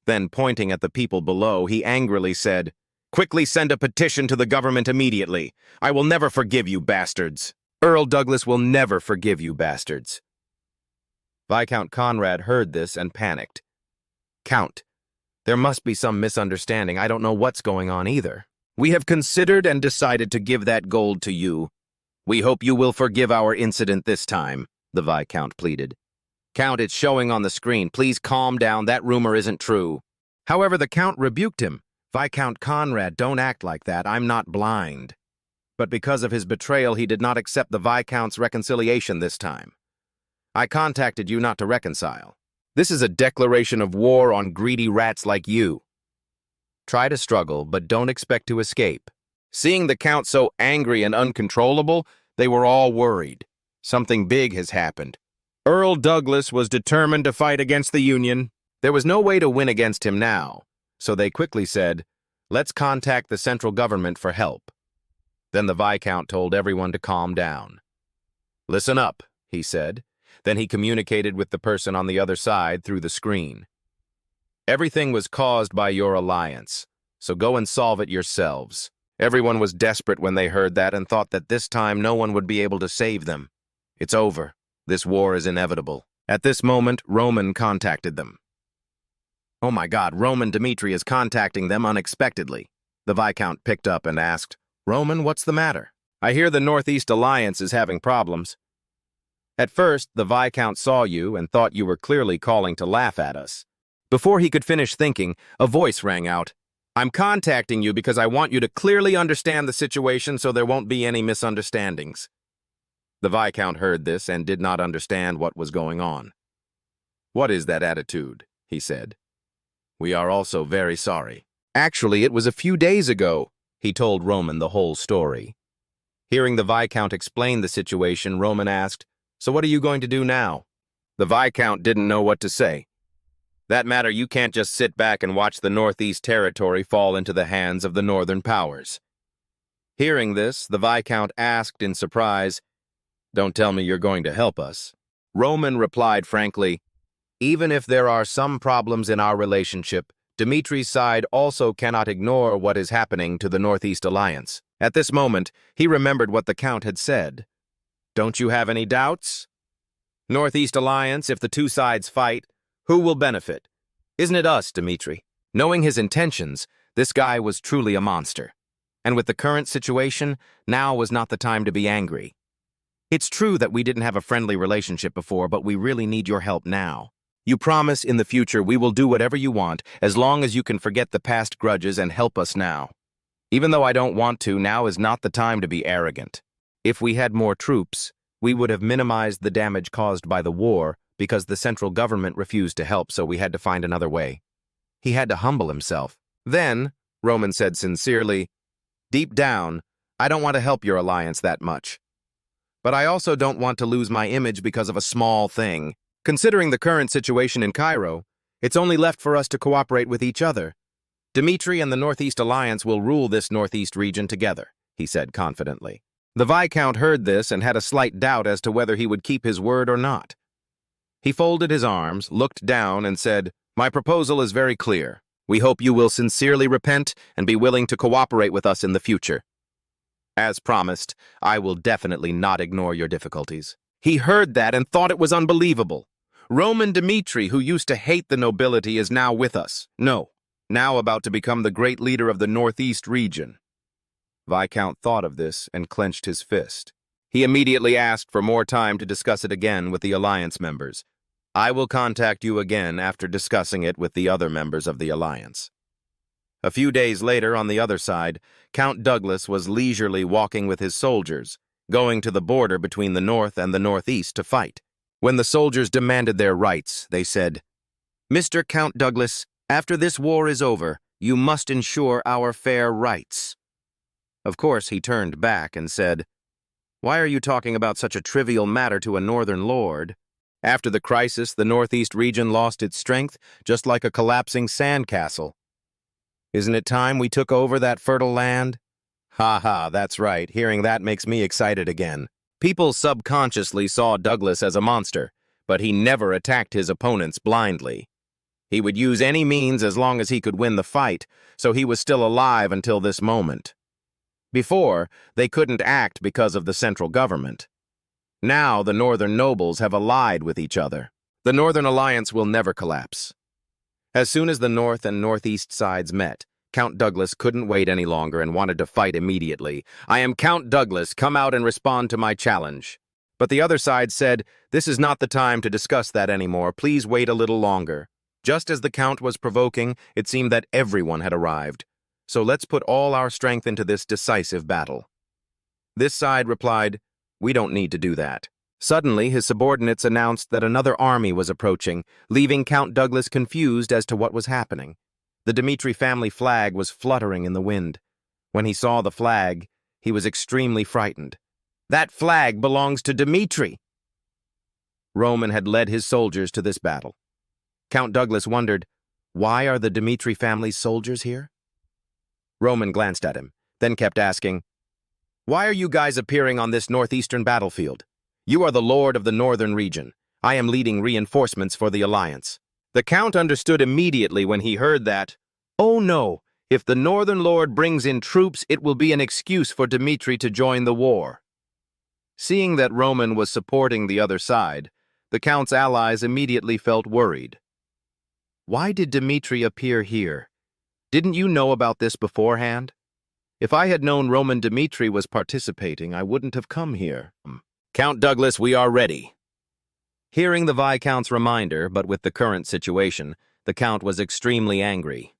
Then, pointing at the people below, he angrily said, "Quickly send a petition to the government immediately. I will never forgive you, bastards. Earl Douglas will never forgive you, bastards." Viscount Conrad heard this and panicked. "Count, There must be some misunderstanding. I don't know what's going on either. We have considered and decided to give that gold to you. We hope you will forgive our incident this time, the Viscount pleaded. Count, it's showing on the screen. Please calm down. That rumor isn't true. However, the Count rebuked him. Viscount Conrad, don't act like that. I'm not blind. But because of his betrayal, he did not accept the Viscount's reconciliation this time. I contacted you not to reconcile. This is a declaration of war on greedy rats like you. Try to struggle, but don't expect to escape. Seeing the Count so angry and uncontrollable, they were all worried. Something big has happened. Earl Douglas was determined to fight against the Union. There was no way to win against him now, so they quickly said, let's contact the central government for help. Then the Viscount told everyone to calm down. Listen up, he said. Then he communicated with the person on the other side through the screen. Everything was caused by your alliance, so go and solve it yourselves. Everyone was desperate when they heard that and thought that this time no one would be able to save them. It's over. This war is inevitable. At this moment, Roman contacted them. Oh my God, Roman Dmitri is contacting them unexpectedly. The Viscount picked up and asked, Roman, what's the matter? I hear the Northeast Alliance is having problems. At first, the Viscount saw you and thought you were clearly calling to laugh at us. Before he could finish thinking, a voice rang out. I'm contacting you because I want you to clearly understand the situation so there won't be any misunderstandings. The Viscount heard this and did not understand what was going on. What is that attitude? He said. We are also very sorry. Actually, it was a few days ago. He told Roman the whole story. Hearing the Viscount explain the situation, Roman asked, So what are you going to do now? The Viscount didn't know what to say. That matter, you can't just sit back and watch the Northeast territory fall into the hands of the Northern powers. Hearing this, the Viscount asked in surprise, Don't tell me you're going to help us. Roman replied frankly, Even if there are some problems in our relationship, Dmitri's side also cannot ignore what is happening to the Northeast Alliance. At this moment, he remembered what the Count had said. Don't you have any doubts? Northeast Alliance, if the two sides fight, who will benefit? Isn't it us, Dmitri? Knowing his intentions, this guy was truly a monster. And with the current situation, now was not the time to be angry. It's true that we didn't have a friendly relationship before, but we really need your help now. You promise in the future we will do whatever you want, as long as you can forget the past grudges and help us now. Even though I don't want to, now is not the time to be arrogant. If we had more troops, we would have minimized the damage caused by the war because the central government refused to help, so we had to find another way. He had to humble himself. Then, Roman said sincerely, Deep down, I don't want to help your alliance that much. But I also don't want to lose my image because of a small thing. Considering the current situation in Cairo, it's only left for us to cooperate with each other. Dmitri and the Northeast Alliance will rule this Northeast region together, he said confidently. The Viscount heard this and had a slight doubt as to whether he would keep his word or not. He folded his arms, looked down, and said, My proposal is very clear. We hope you will sincerely repent and be willing to cooperate with us in the future. As promised, I will definitely not ignore your difficulties. He heard that and thought it was unbelievable. Roman Dmitri, who used to hate the nobility, is now with us. No, now about to become the great leader of the Northeast region. Viscount thought of this and clenched his fist. He immediately asked for more time to discuss it again with the alliance members. I will contact you again after discussing it with the other members of the alliance. A few days later, on the other side, Count Douglas was leisurely walking with his soldiers, going to the border between the North and the Northeast to fight. When the soldiers demanded their rights, they said, Mr. Count Douglas, after this war is over, you must ensure our fair rights. Of course, he turned back and said, Why are you talking about such a trivial matter to a northern lord? After the crisis, the Northeast region lost its strength, just like a collapsing sandcastle. Isn't it time we took over that fertile land? Ha ha, that's right. Hearing that makes me excited again. People subconsciously saw Douglas as a monster, but he never attacked his opponents blindly. He would use any means as long as he could win the fight, so he was still alive until this moment. Before, they couldn't act because of the central government. Now the northern nobles have allied with each other. The Northern Alliance will never collapse. As soon as the north and northeast sides met, Count Douglas couldn't wait any longer and wanted to fight immediately. "I am Count Douglas, come out and respond to my challenge." But the other side said, "This is not the time to discuss that anymore, please wait a little longer." Just as the Count was provoking, it seemed that everyone had arrived. "So let's put all our strength into this decisive battle." This side replied, "We don't need to do that." Suddenly, his subordinates announced that another army was approaching, leaving Count Douglas confused as to what was happening. The Dmitri family flag was fluttering in the wind. When he saw the flag, he was extremely frightened. "That flag belongs to Dmitri!" Roman had led his soldiers to this battle. Count Douglas wondered, why are the Dmitri family's soldiers here? Roman glanced at him, then kept asking, "Why are you guys appearing on this northeastern battlefield? You are the lord of the northern region. I am leading reinforcements for the alliance." The Count understood immediately when he heard that, "Oh no, if the northern lord brings in troops, it will be an excuse for Dmitri to join the war." Seeing that Roman was supporting the other side, the Count's allies immediately felt worried. "Why did Dmitri appear here? Didn't you know about this beforehand? If I had known Roman Dmitri was participating, I wouldn't have come here." "Count Douglas, we are ready." Hearing the Viscount's reminder, but with the current situation, the Count was extremely angry.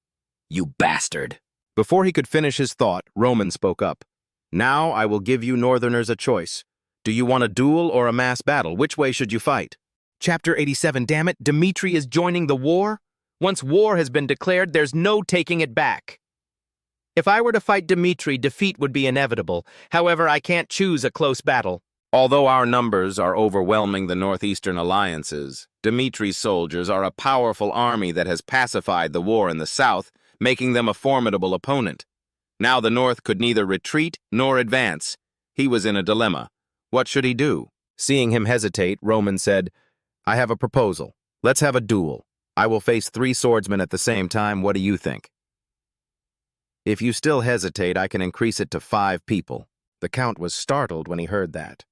"You bastard!" Before he could finish his thought, Roman spoke up. "Now I will give you Northerners a choice. Do you want a duel or a mass battle? Which way should you fight?" Chapter 87, damn it, Dmitri is joining the war? Once war has been declared, there's no taking it back. If I were to fight Dmitri, defeat would be inevitable. However, I can't choose a close battle. Although our numbers are overwhelming the northeastern alliances, Dmitri's soldiers are a powerful army that has pacified the war in the south, making them a formidable opponent. Now the north could neither retreat nor advance. He was in a dilemma. What should he do? Seeing him hesitate, Roman said, "I have a proposal. Let's have a duel. I will face 3 swordsmen at the same time. What do you think?" "If you still hesitate, I can increase it to 5 people. The Count was startled when he heard that.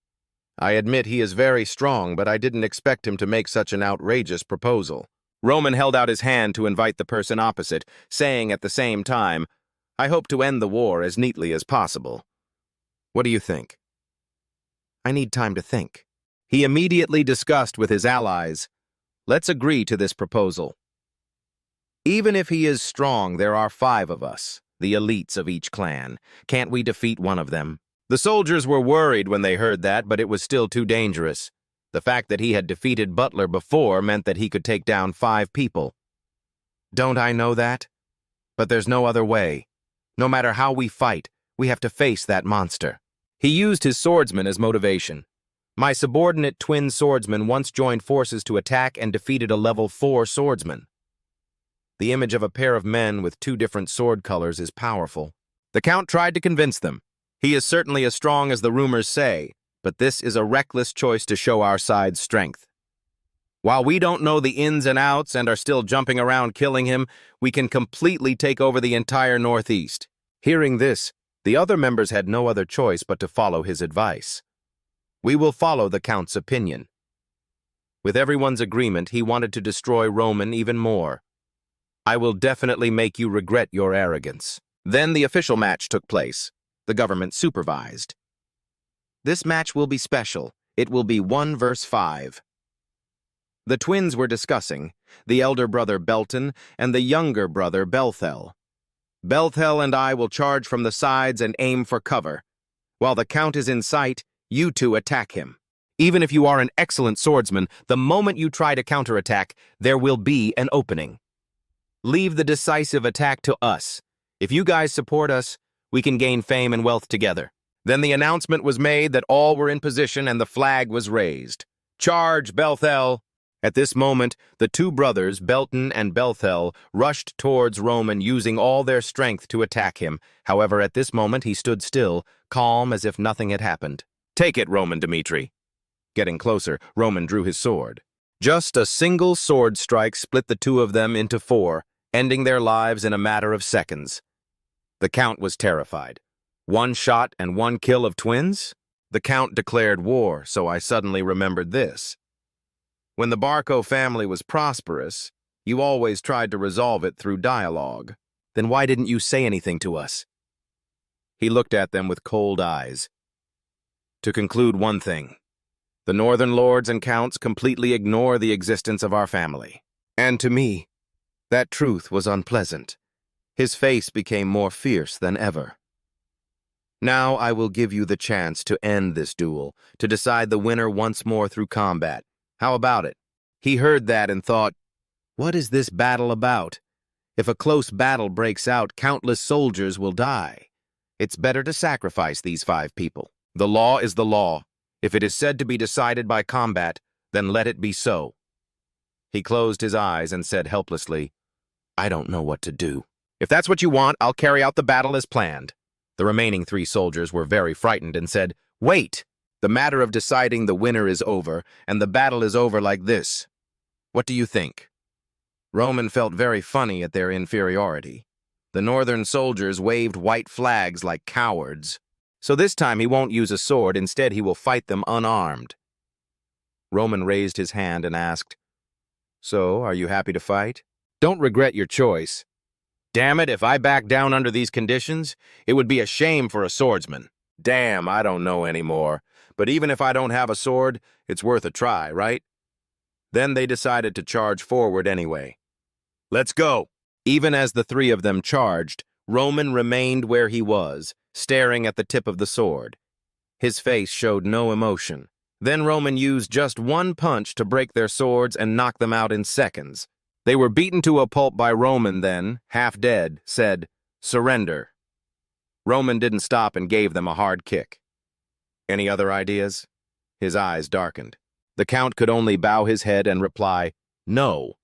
"I admit he is very strong, but I didn't expect him to make such an outrageous proposal." Roman held out his hand to invite the person opposite, saying at the same time, "I hope to end the war as neatly as possible. What do you think?" "I need time to think." He immediately discussed with his allies, "Let's agree to this proposal. Even if he is strong, there are 5 of us, the elites of each clan. Can't we defeat one of them?" The soldiers were worried when they heard that, but it was still too dangerous. The fact that he had defeated Butler before meant that he could take down 5 people. "Don't I know that? But there's no other way. No matter how we fight, we have to face that monster." He used his swordsman as motivation. "My subordinate twin swordsman once joined forces to attack and defeated a level 4 swordsman." The image of a pair of men with 2 different sword colors is powerful. The Count tried to convince them. "He is certainly as strong as the rumors say, but this is a reckless choice to show our side's strength. While we don't know the ins and outs and are still jumping around killing him, we can completely take over the entire Northeast." Hearing this, the other members had no other choice but to follow his advice. "We will follow the Count's opinion." With everyone's agreement, he wanted to destroy Roman even more. "I will definitely make you regret your arrogance." Then the official match took place. The government supervised. "This match will be special. It will be 1 versus 5. The twins were discussing, the elder brother Belton and the younger brother Belthel. "Belthel and I will charge from the sides and aim for cover. While the Count is in sight, you 2 attack him. Even if you are an excellent swordsman, the moment you try to counterattack, there will be an opening. Leave the decisive attack to us. If you guys support us, we can gain fame and wealth together." Then the announcement was made that all were in position and the flag was raised. "Charge, Belthel!" At this moment, the 2 brothers, Belton and Belthel, rushed towards Roman using all their strength to attack him. However, at this moment he stood still, calm as if nothing had happened. "Take it, Roman Dmitri." Getting closer, Roman drew his sword. Just a single sword strike split the 2 of them into 4, ending their lives in a matter of seconds. The Count was terrified. 1 shot and 1 kill of twins? The Count declared war, so I suddenly remembered this. When the Barco family was prosperous, You always tried to resolve it through dialogue. Then why didn't you say anything to us? He looked at them with cold eyes. To conclude one thing, the Northern Lords and Counts completely ignore the existence of our family. And to me, that truth was unpleasant. His face became more fierce than ever. Now I will give you the chance to end this duel, to decide the winner once more through combat. How about it? He heard that and thought, what is this battle about? If a close battle breaks out, countless soldiers will die. It's better to sacrifice these 5 people. The law is the law. If it is said to be decided by combat, then let it be so. He closed his eyes and said helplessly, I don't know what to do. If that's what you want, I'll carry out the battle as planned. The remaining 3 soldiers were very frightened and said, wait! The matter of deciding the winner is over, and the battle is over like this. What do you think? Roman felt very funny at their inferiority. The northern soldiers waved white flags like cowards. So this time he won't use a sword, instead he will fight them unarmed. Roman raised his hand and asked, so, are you happy to fight? Don't regret your choice. Damn it, if I back down under these conditions, it would be a shame for a swordsman. Damn, I don't know anymore. But even if I don't have a sword, it's worth a try, right? Then they decided to charge forward anyway. Let's go! Even as the 3 of them charged, Roman remained where he was, staring at the tip of the sword. His face showed no emotion. Then Roman used just 1 punch to break their swords and knock them out in seconds. They were beaten to a pulp by Roman then, half dead, said, surrender. Roman didn't stop and gave them a hard kick. Any other ideas? His eyes darkened. The Count could only bow his head and reply, no.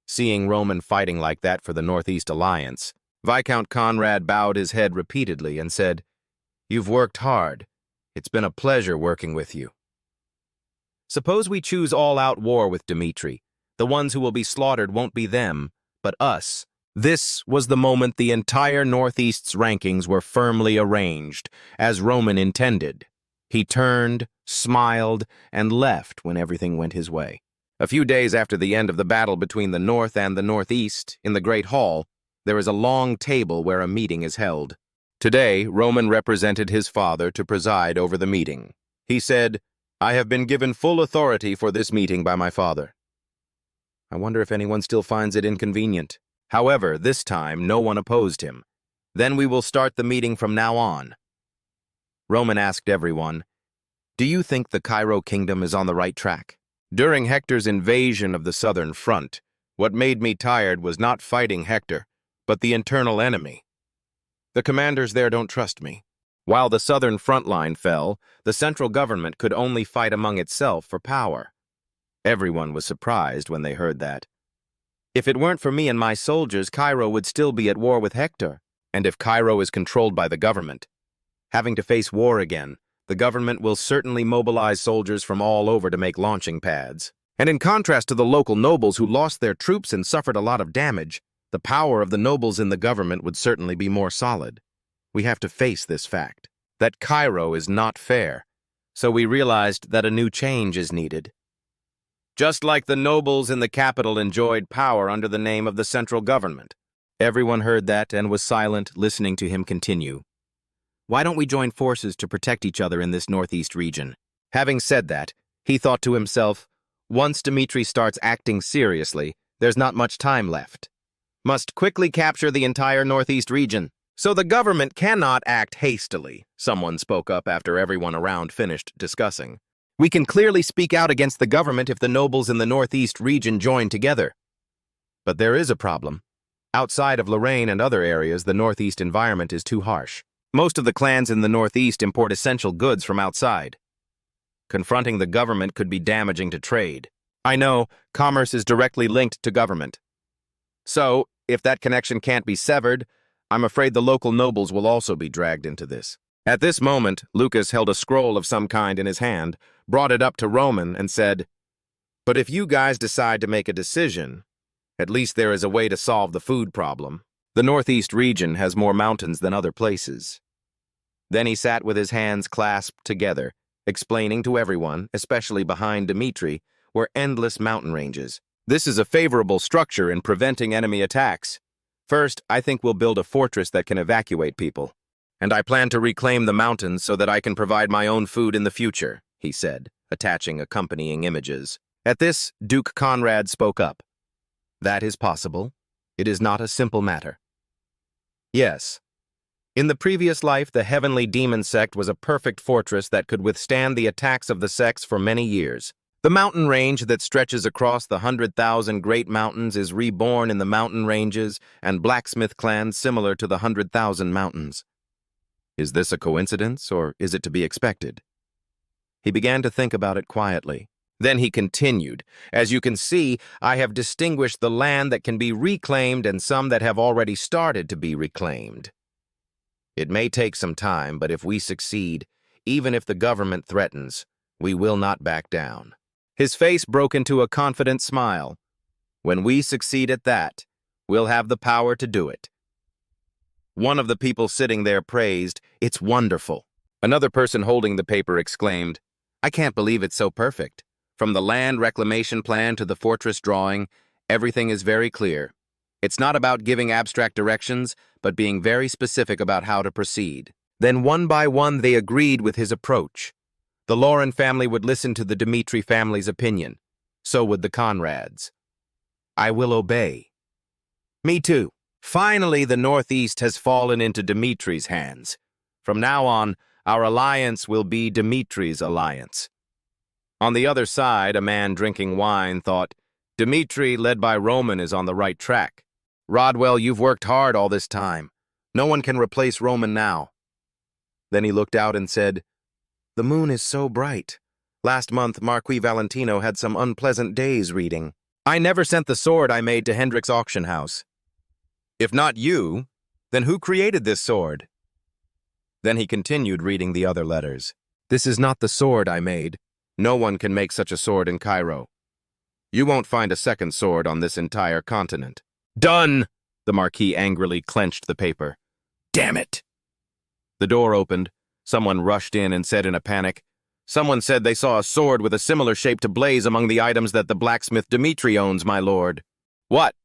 Seeing Roman fighting like that for the Northeast Alliance, Viscount Conrad bowed his head repeatedly and said, you've worked hard. It's been a pleasure working with you. Suppose we choose all-out war with Dmitri. The ones who will be slaughtered won't be them, but us. This was the moment the entire Northeast's rankings were firmly arranged, as Roman intended. He turned, smiled, and left when everything went his way. A few days after the end of the battle between the North and the Northeast, in the Great Hall, there is a long table where a meeting is held. Today, Roman represented his father to preside over the meeting. He said, I have been given full authority for this meeting by my father. I wonder if anyone still finds it inconvenient. However, this time, no one opposed him. Then we will start the meeting from now on. Roman asked everyone, do you think the Cairo kingdom is on the right track? During Hector's invasion of the southern front, what made me tired was not fighting Hector, but the internal enemy. The commanders there don't trust me. While the southern front line fell, the central government could only fight among itself for power. Everyone was surprised when they heard that. If it weren't for me and my soldiers, Cairo would still be at war with Hector. And if Cairo is controlled by the government, having to face war again, the government will certainly mobilize soldiers from all over to make launching pads. And in contrast to the local nobles who lost their troops and suffered a lot of damage, the power of the nobles in the government would certainly be more solid. We have to face this fact, that Cairo is not fair. So we realized that a new change is needed. Just like the nobles in the capital enjoyed power under the name of the central government. Everyone heard that and was silent, listening to him continue. Why don't we join forces to protect each other in this northeast region? Having said that, he thought to himself, once Dmitri starts acting seriously, there's not much time left. Must quickly capture the entire northeast region. So the government cannot act hastily, someone spoke up after everyone around finished discussing. We can clearly speak out against the government if the nobles in the northeast region join together. But there is a problem. Outside of Lorraine and other areas, the northeast environment is too harsh. Most of the clans in the northeast import essential goods from outside. Confronting the government could be damaging to trade. I know, commerce is directly linked to government. So, if that connection can't be severed, I'm afraid the local nobles will also be dragged into this. At this moment, Lucas held a scroll of some kind in his hand, brought it up to Roman, and said, but if you guys decide to make a decision, at least there is a way to solve the food problem. The northeast region has more mountains than other places. Then he sat with his hands clasped together, explaining to everyone, especially behind Dmitri, were endless mountain ranges. This is a favorable structure in preventing enemy attacks. First, I think we'll build a fortress that can evacuate people. And I plan to reclaim the mountains so that I can provide my own food in the future, he said, attaching accompanying images. At this, Duke Conrad spoke up. That is possible. It is not a simple matter. Yes. In the previous life, the Heavenly Demon Sect was a perfect fortress that could withstand the attacks of the sects for many years. The mountain range that stretches across the 100,000 Great Mountains is reborn in the mountain ranges and blacksmith clans similar to the 100,000 mountains. Is this a coincidence, or is it to be expected? He began to think about it quietly. Then he continued, "As you can see, I have distinguished the land that can be reclaimed and some that have already started to be reclaimed. It may take some time, but if we succeed, even if the government threatens, we will not back down." His face broke into a confident smile. "When we succeed at that, we'll have the power to do it." One of the people sitting there praised, "It's wonderful." Another person holding the paper exclaimed, "I can't believe it's so perfect. From the land reclamation plan to the fortress drawing, everything is very clear. It's not about giving abstract directions, but being very specific about how to proceed." Then one by one they agreed with his approach. The Lauren family would listen to the Dmitri family's opinion. So would the Conrads. "I will obey." "Me too." Finally, the Northeast has fallen into Dmitri's hands. From now on, our alliance will be Dmitri's alliance. On the other side, a man drinking wine thought, "Dmitri, led by Roman, is on the right track. Rodwell, you've worked hard all this time. No one can replace Roman now." Then he looked out and said, "The moon is so bright. Last month, Marquis Valentino had some unpleasant days reading. I never sent the sword I made to Hendrik's auction house." "If not you, then who created this sword?" Then he continued reading the other letters. "This is not the sword I made. No one can make such a sword in Cairo. You won't find a second sword on this entire continent." "Done!" The Marquis angrily clenched the paper. "Damn it!" The door opened. Someone rushed in and said in a panic, "Someone said they saw a sword with a similar shape to Blaze among the items that the blacksmith Dmitri owns, my lord." "What?"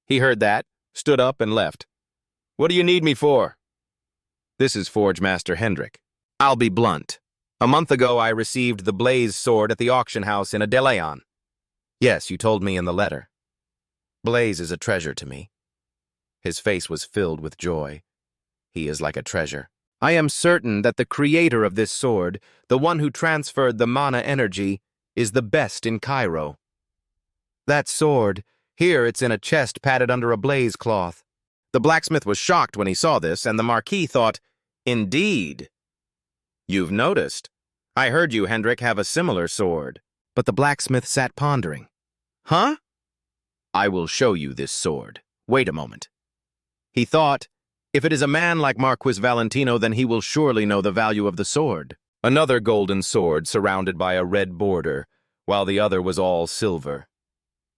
He heard that, stood up and left. "What do you need me for?" "This is Forge Master Hendrik. I'll be blunt. A month ago I received the Blaze sword at the auction house in Adeleon. Yes, you told me in the letter. Blaze is a treasure to me." His face was filled with joy. "He is like a treasure. I am certain that the creator of this sword, the one who transferred the mana energy, is the best in Cairo. That sword, here it's in a chest padded under a blaze cloth." The blacksmith was shocked when he saw this, and the Marquis thought, "Indeed. You've noticed. I heard you, Hendrik, have a similar sword." But the blacksmith sat pondering. "Huh?" "I will show you this sword. Wait a moment." He thought, if it is a man like Marquis Valentino, then he will surely know the value of the sword. Another golden sword surrounded by a red border, while the other was all silver.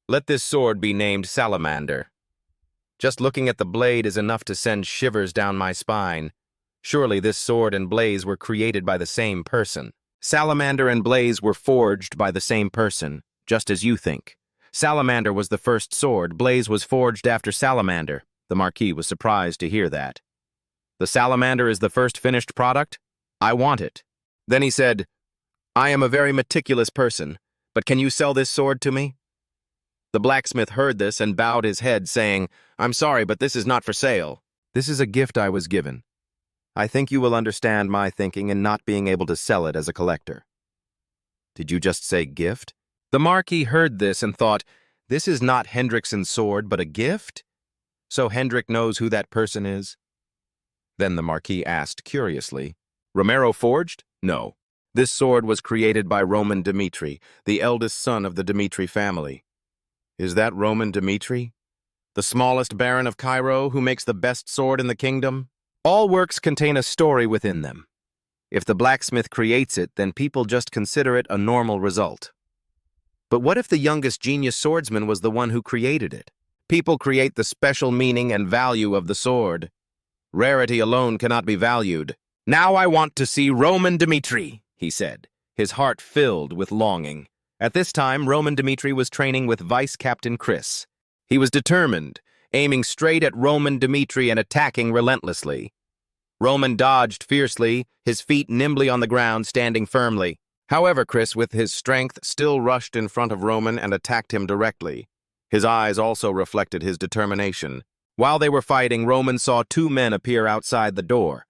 "Let this sword be named Salamander. Just looking at the blade is enough to send shivers down my spine. Surely this sword and Blaze were created by the same person. Salamander and Blaze were forged by the same person, just as you think. Salamander was the first sword, Blaze was forged after Salamander." The Marquis was surprised to hear that. "The Salamander is the first finished product? I want it." Then he said, "I am a very meticulous person, but can you sell this sword to me?" The blacksmith heard this and bowed his head, saying, "I'm sorry, but this is not for sale. This is a gift I was given. I think you will understand my thinking in not being able to sell it as a collector." "Did you just say gift?" The Marquis heard this and thought, this is not Hendrickson's sword, but a gift? So Hendrik knows who that person is? Then the Marquis asked curiously, "Romero forged?" "No. This sword was created by Roman Dmitri, the eldest son of the Dmitri family." "Is that Roman Dmitri? The smallest baron of Cairo, who makes the best sword in the kingdom?" "All works contain a story within them. If the blacksmith creates it, then people just consider it a normal result. But what if the youngest genius swordsman was the one who created it? People create the special meaning and value of the sword. Rarity alone cannot be valued. Now I want to see Roman Dmitri," he said, his heart filled with longing. At this time, Roman Dmitri was training with Vice Captain Chris. He was determined, aiming straight at Roman Dmitri and attacking relentlessly. Roman dodged fiercely, his feet nimbly on the ground, standing firmly. However, Chris, with his strength, still rushed in front of Roman and attacked him directly. His eyes also reflected his determination. While they were fighting, Roman saw two men appear outside the door.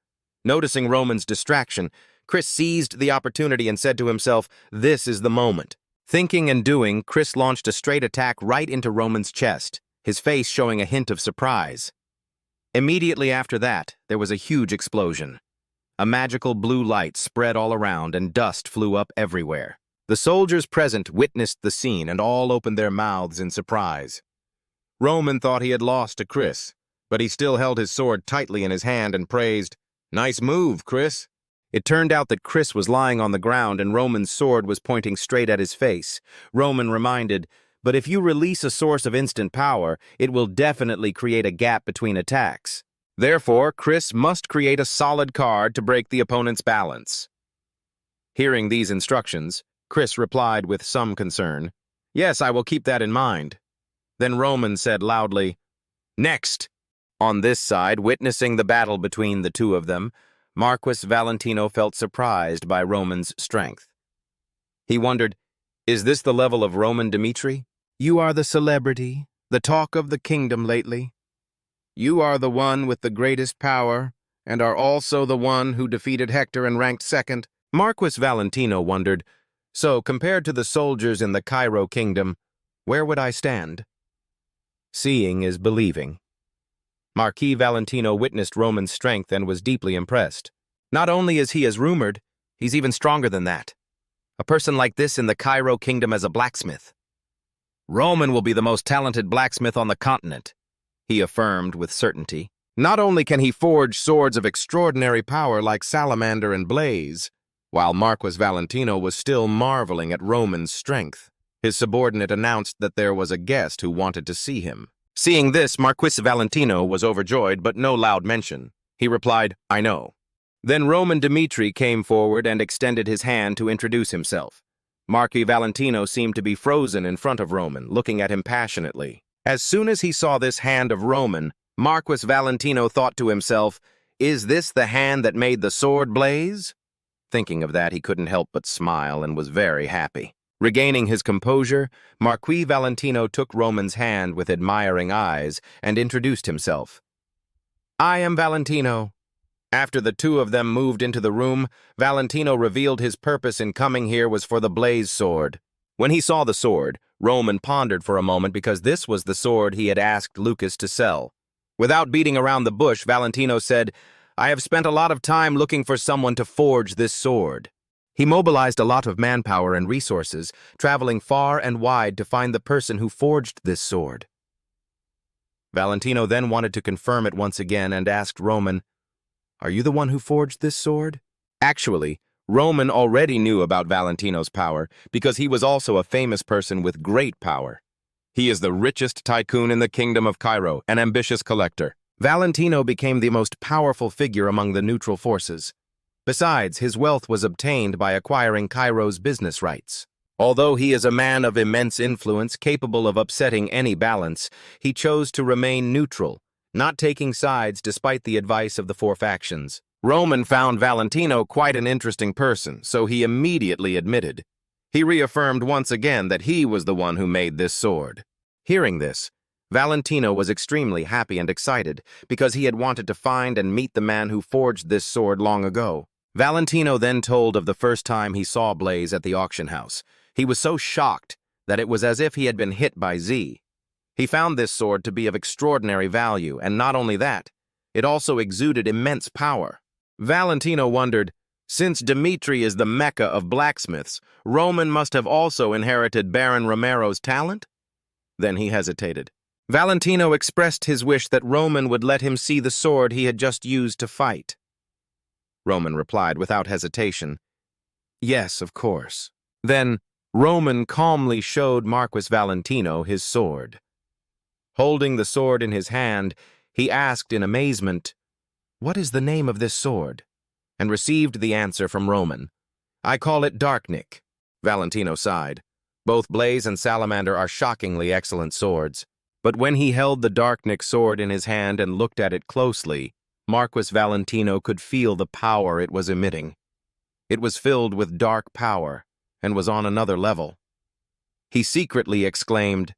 Noticing Roman's distraction, Chris seized the opportunity and said to himself, "This is the moment." Thinking and doing, Chris launched a straight attack right into Roman's chest, his face showing a hint of surprise. Immediately after that, there was a huge explosion. A magical blue light spread all around and dust flew up everywhere. The soldiers present witnessed the scene and all opened their mouths in surprise. Roman thought he had lost to Chris, but he still held his sword tightly in his hand and praised, "Nice move, Chris." It turned out that Chris was lying on the ground and Roman's sword was pointing straight at his face. Roman reminded, "But if you release a source of instant power, it will definitely create a gap between attacks. Therefore, Chris must create a solid card to break the opponent's balance." Hearing these instructions, Chris replied with some concern, "Yes, I will keep that in mind." Then Roman said loudly, "Next!" On this side, witnessing the battle between the two of them, Marquis Valentino felt surprised by Roman's strength. He wondered, "Is this the level of Roman Dmitri? You are the celebrity, the talk of the kingdom lately. You are the one with the greatest power, and are also the one who defeated Hector and ranked second." Marquis Valentino wondered, "So, compared to the soldiers in the Cairo kingdom, where would I stand?" Seeing is believing. Marquis Valentino witnessed Roman's strength and was deeply impressed. Not only is he as rumored, he's even stronger than that. A person like this in the Cairo kingdom as a blacksmith. Roman will be the most talented blacksmith on the continent, he affirmed with certainty. Not only can he forge swords of extraordinary power like Salamander and Blaze, while Marquis Valentino was still marveling at Roman's strength, his subordinate announced that there was a guest who wanted to see him. Seeing this, Marquis Valentino was overjoyed, but no loud mention. He replied, "I know." Then Roman Dmitri came forward and extended his hand to introduce himself. Marquis Valentino seemed to be frozen in front of Roman, looking at him passionately. As soon as he saw this hand of Roman, Marquis Valentino thought to himself, "Is this the hand that made the sword blaze?" Thinking of that, he couldn't help but smile and was very happy. Regaining his composure, Marquis Valentino took Roman's hand with admiring eyes and introduced himself. "I am Valentino." After the two of them moved into the room, Valentino revealed his purpose in coming here was for the Blaze sword. When he saw the sword, Roman pondered for a moment because this was the sword he had asked Lucas to sell. Without beating around the bush, Valentino said, "I have spent a lot of time looking for someone to forge this sword." He mobilized a lot of manpower and resources, traveling far and wide to find the person who forged this sword. Valentino then wanted to confirm it once again and asked Roman, "Are you the one who forged this sword?" Actually, Roman already knew about Valentino's power because he was also a famous person with great power. He is the richest tycoon in the kingdom of Cairo, an ambitious collector. Valentino became the most powerful figure among the neutral forces. Besides, his wealth was obtained by acquiring Cairo's business rights. Although he is a man of immense influence capable of upsetting any balance, he chose to remain neutral, not taking sides despite the advice of the four factions. Roman found Valentino quite an interesting person, so he immediately admitted. He reaffirmed once again that he was the one who made this sword. Hearing this, Valentino was extremely happy and excited because he had wanted to find and meet the man who forged this sword long ago. Valentino then told of the first time he saw Blaze at the auction house. He was so shocked that it was as if he had been hit by Z. He found this sword to be of extraordinary value, and not only that, it also exuded immense power. Valentino wondered, since Dmitri is the mecca of blacksmiths, Roman must have also inherited Baron Romero's talent? Then he hesitated. Valentino expressed his wish that Roman would let him see the sword he had just used to fight. Roman replied without hesitation, "Yes, of course." Then Roman calmly showed Marquis Valentino his sword. Holding the sword in his hand, he asked in amazement, "What is the name of this sword?" and received the answer from Roman. "I call it Darknick." Valentino sighed. Both Blaze and Salamander are shockingly excellent swords. But when he held the Darknick sword in his hand and looked at it closely, Marquis Valentino could feel the power it was emitting. It was filled with dark power and was on another level. He secretly exclaimed,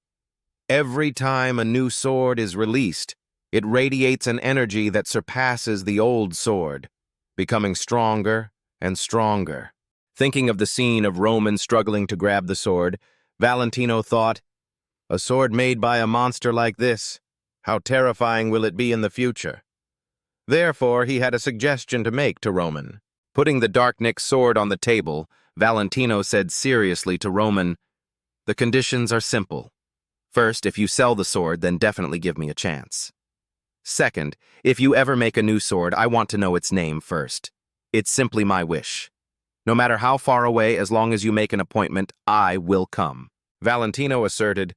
"Every time a new sword is released, it radiates an energy that surpasses the old sword, becoming stronger and stronger." Thinking of the scene of Roman struggling to grab the sword, Valentino thought, "A sword made by a monster like this, how terrifying will it be in the future?" Therefore, he had a suggestion to make to Roman. Putting the Darknick sword on the table, Valentino said seriously to Roman, "The conditions are simple. First, if you sell the sword, then definitely give me a chance. Second, if you ever make a new sword, I want to know its name first. It's simply my wish. No matter how far away, as long as you make an appointment, I will come." Valentino asserted,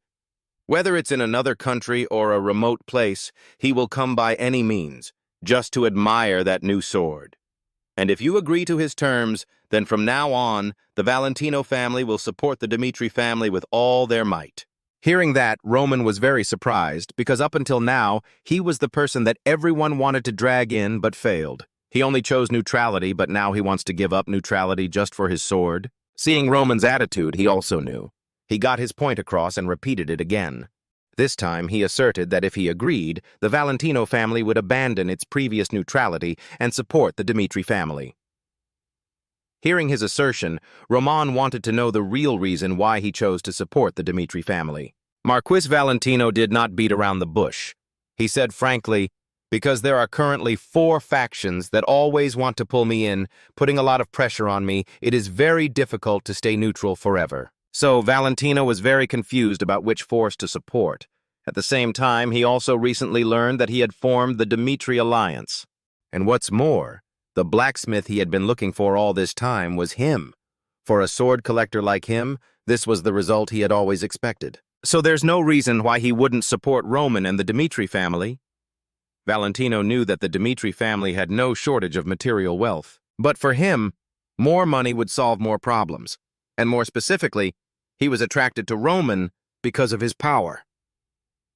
"Whether it's in another country or a remote place, he will come by any means, just to admire that new sword. And if you agree to his terms, then from now on, the Valentino family will support the Dmitri family with all their might." Hearing that, Roman was very surprised, because up until now, he was the person that everyone wanted to drag in but failed. He only chose neutrality, but now he wants to give up neutrality just for his sword. Seeing Roman's attitude, he also knew. He got his point across and repeated it again. This time, he asserted that if he agreed, the Valentino family would abandon its previous neutrality and support the Dmitri family. Hearing his assertion, Roman wanted to know the real reason why he chose to support the Dmitri family. Marquis Valentino did not beat around the bush. He said frankly, "Because there are currently 4 factions that always want to pull me in, putting a lot of pressure on me, it is very difficult to stay neutral forever." So Valentino was very confused about which force to support. At the same time, he also recently learned that he had formed the Dmitri Alliance. And what's more, the blacksmith he had been looking for all this time was him. For a sword collector like him, this was the result he had always expected. So there's no reason why he wouldn't support Roman and the Dmitri family. Valentino knew that the Dmitri family had no shortage of material wealth. But for him, more money would solve more problems. And more specifically, he was attracted to Roman because of his power.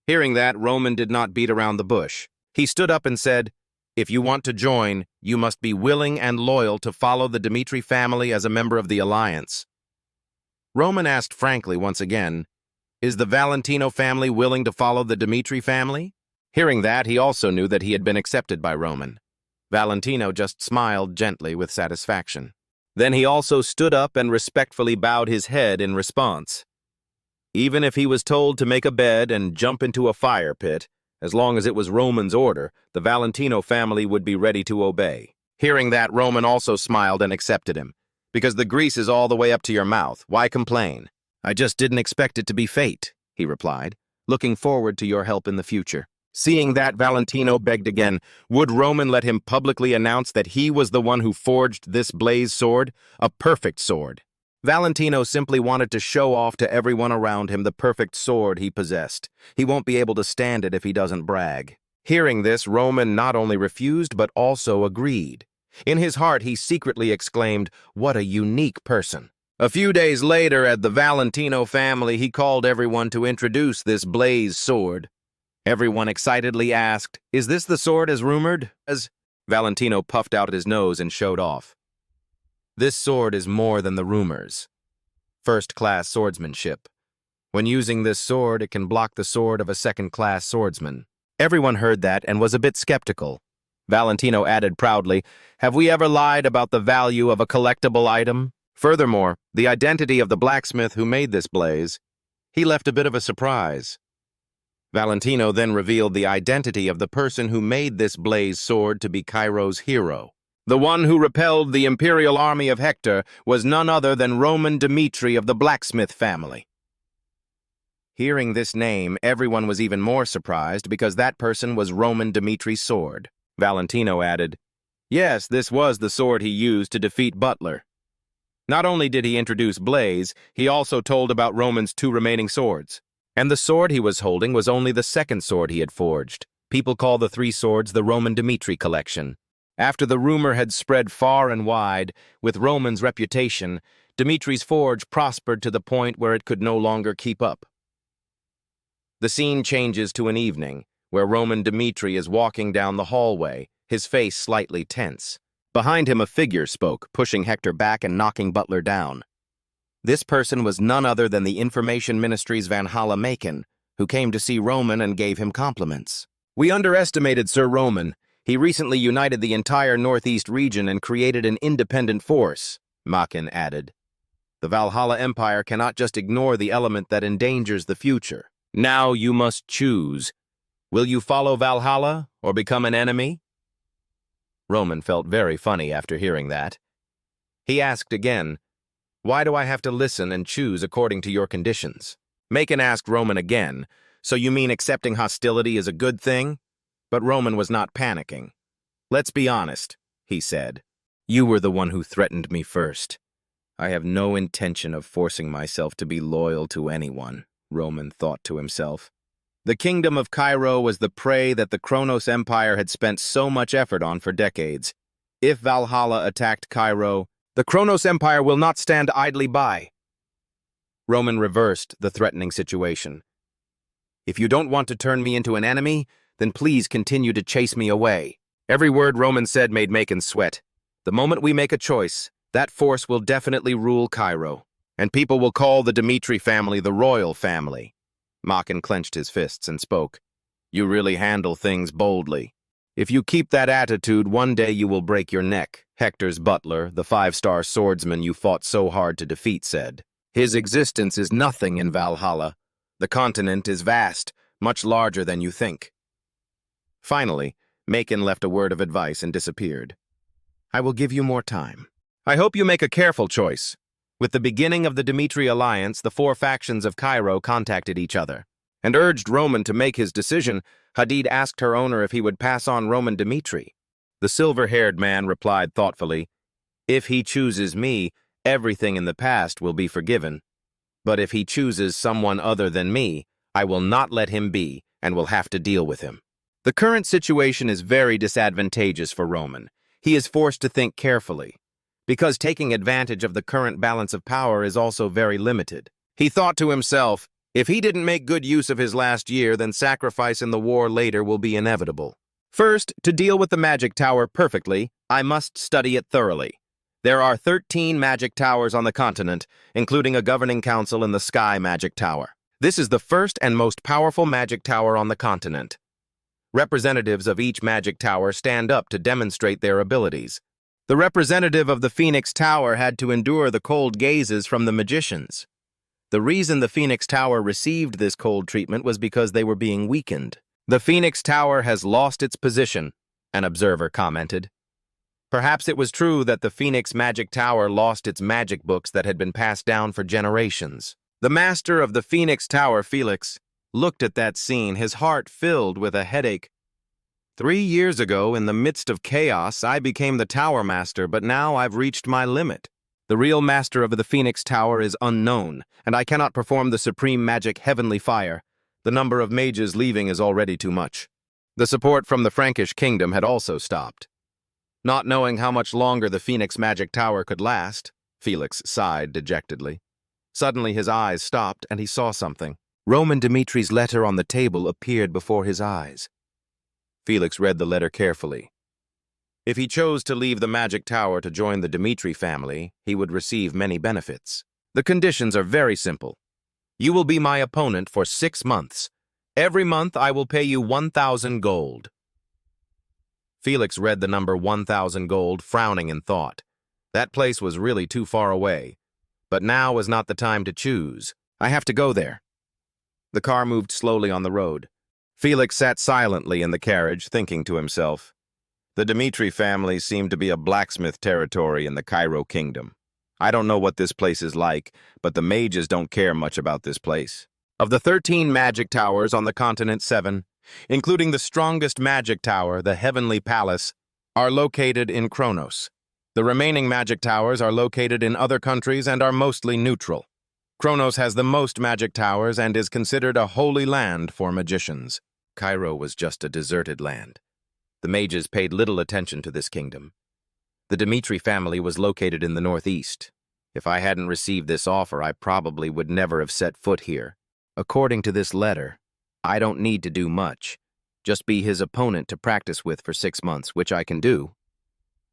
Hearing that, Roman did not beat around the bush. He stood up and said, "If you want to join, you must be willing and loyal to follow the Dmitri family as a member of the alliance." Roman asked frankly once again, "Is the Valentino family willing to follow the Dmitri family?" Hearing that, he also knew that he had been accepted by Roman. Valentino just smiled gently with satisfaction. Then he also stood up and respectfully bowed his head in response. Even if he was told to make a bed and jump into a fire pit, as long as it was Roman's order, the Valentino family would be ready to obey. Hearing that, Roman also smiled and accepted him. "Because the grease is all the way up to your mouth. Why complain? I just didn't expect it to be fate," he replied, "looking forward to your help in the future." Seeing that, Valentino begged again, would Roman let him publicly announce that he was the one who forged this blaze sword, a perfect sword? Valentino simply wanted to show off to everyone around him the perfect sword he possessed. He won't be able to stand it if he doesn't brag. Hearing this, Roman not only refused but also agreed. In his heart, he secretly exclaimed, "What a unique person." A few days later, at the Valentino family, he called everyone to introduce this blaze sword. Everyone excitedly asked, "Is this the sword as rumored?" As Valentino puffed out his nose and showed off. "This sword is more than the rumors. First-class swordsmanship. When using this sword, it can block the sword of a second-class swordsman." Everyone heard that and was a bit skeptical. Valentino added proudly, "Have we ever lied about the value of a collectible item?" Furthermore, the identity of the blacksmith who made this blaze, he left a bit of a surprise. Valentino then revealed the identity of the person who made this blaze sword to be Cairo's hero. The one who repelled the imperial army of Hector was none other than Roman Dmitri of the blacksmith family. Hearing this name, everyone was even more surprised because that person was Roman Dmitri's sword. Valentino added, "Yes, this was the sword he used to defeat Butler." Not only did he introduce Blaze, he also told about Roman's 2 remaining swords. And the sword he was holding was only the second sword he had forged. People call the 3 swords the Roman Dmitri collection. After the rumor had spread far and wide, with Roman's reputation, Dmitri's forge prospered to the point where it could no longer keep up. The scene changes to an evening, where Roman Dmitri is walking down the hallway, his face slightly tense. Behind him a figure spoke, pushing Hector back and knocking Butler down. This person was none other than the Information Ministry's Valhalla Macon, who came to see Roman and gave him compliments. "We underestimated Sir Roman. He recently united the entire Northeast region and created an independent force," Macon added. "The Valhalla Empire cannot just ignore the element that endangers the future. Now you must choose. Will you follow Valhalla or become an enemy?" Roman felt very funny after hearing that. He asked again, "Why do I have to listen and choose according to your conditions?" Macon asked Roman again, "So you mean accepting hostility is a good thing?" But Roman was not panicking. "Let's be honest," he said. "You were the one who threatened me first. I have no intention of forcing myself to be loyal to anyone," Roman thought to himself. The kingdom of Cairo was the prey that the Kronos Empire had spent so much effort on for decades. If Valhalla attacked Cairo, the Kronos Empire will not stand idly by. Roman reversed the threatening situation. "If you don't want to turn me into an enemy, then please continue to chase me away." Every word Roman said made Macon sweat. The moment we make a choice, that force will definitely rule Cairo, and people will call the Dmitri family the royal family. Macon clenched his fists and spoke. "You really handle things boldly. If you keep that attitude, one day you will break your neck," Hector's butler, the 5-star swordsman you fought so hard to defeat, said. "His existence is nothing in Valhalla. The continent is vast, much larger than you think." Finally, Macon left a word of advice and disappeared. "I will give you more time. I hope you make a careful choice." With the beginning of the Dmitri alliance, the 4 factions of Cairo contacted each other and urged Roman to make his decision. Hadid asked her owner if he would pass on Roman Dmitri. The silver-haired man replied thoughtfully, "If he chooses me, everything in the past will be forgiven. But if he chooses someone other than me, I will not let him be and will have to deal with him." The current situation is very disadvantageous for Roman. He is forced to think carefully, because taking advantage of the current balance of power is also very limited. He thought to himself, if he didn't make good use of his last year, then sacrifice in the war later will be inevitable. First, to deal with the magic tower perfectly, I must study it thoroughly. There are 13 magic towers on the continent, including a governing council in the Sky Magic Tower. This is the first and most powerful magic tower on the continent. Representatives of each magic tower stand up to demonstrate their abilities. The representative of the Phoenix Tower had to endure the cold gazes from the magicians. The reason the Phoenix Tower received this cold treatment was because they were being weakened. "The Phoenix Tower has lost its position," an observer commented. Perhaps it was true that the Phoenix Magic Tower lost its magic books that had been passed down for generations. The master of the Phoenix Tower, Felix, looked at that scene, his heart filled with a headache. 3 years ago, in the midst of chaos, I became the Tower Master, but now I've reached my limit. The real master of the Phoenix Tower is unknown, and I cannot perform the supreme magic Heavenly Fire. The number of mages leaving is already too much." The support from the Frankish kingdom had also stopped. Not knowing how much longer the Phoenix Magic Tower could last, Felix sighed dejectedly. Suddenly his eyes stopped and he saw something. Roman Dmitri's letter on the table appeared before his eyes. Felix read the letter carefully. If he chose to leave the Magic Tower to join the Dmitri family, he would receive many benefits. The conditions are very simple. You will be my opponent for 6 months. Every month I will pay you 1,000 gold. Felix read the number 1,000 gold, frowning in thought. That place was really too far away. But now was not the time to choose. I have to go there. The car moved slowly on the road. Felix sat silently in the carriage, thinking to himself. The Dmitri family seemed to be a blacksmith territory in the Cairo kingdom. I don't know what this place is like, but the mages don't care much about this place. Of the 13 magic towers on the continent, 7, including the strongest magic tower, the Heavenly Palace, are located in Kronos. The remaining magic towers are located in other countries and are mostly neutral. Kronos has the most magic towers and is considered a holy land for magicians. Cairo was just a deserted land. The mages paid little attention to this kingdom. The Dmitri family was located in the northeast. If I hadn't received this offer, I probably would never have set foot here. According to this letter, I don't need to do much. Just be his opponent to practice with for 6 months, which I can do.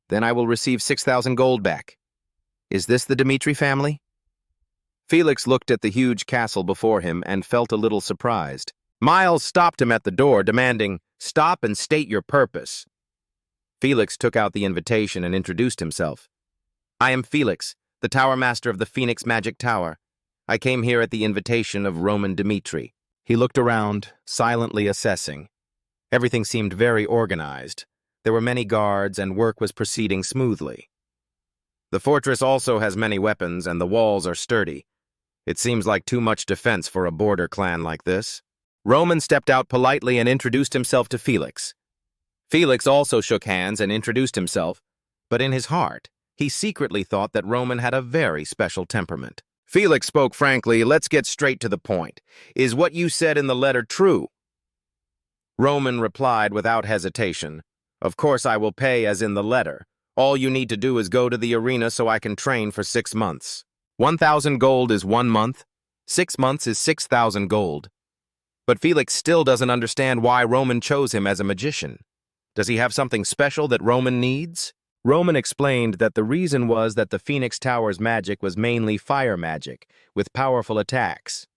Then I will receive 6,000 gold back. Is this the Dmitri family? Felix looked at the huge castle before him and felt a little surprised. Miles stopped him at the door, demanding, "Stop and state your purpose." Felix took out the invitation and introduced himself. "I am Felix, the Tower Master of the Phoenix Magic Tower. I came here at the invitation of Roman Dmitri." He looked around, silently assessing. Everything seemed very organized. There were many guards and work was proceeding smoothly. The fortress also has many weapons and the walls are sturdy. It seems like too much defense for a border clan like this. Roman stepped out politely and introduced himself to Felix. Felix also shook hands and introduced himself, but in his heart, he secretly thought that Roman had a very special temperament. Felix spoke frankly. "Let's get straight to the point. Is what you said in the letter true?" Roman replied without hesitation, "Of course I will pay as in the letter. All you need to do is go to the arena so I can train for 6 months. 1,000 gold is 1 month. 6 months is 6,000 gold. But Felix still doesn't understand why Roman chose him as a magician. Does he have something special that Roman needs? Roman explained that the reason was that the Phoenix Tower's magic was mainly fire magic, with powerful attacks.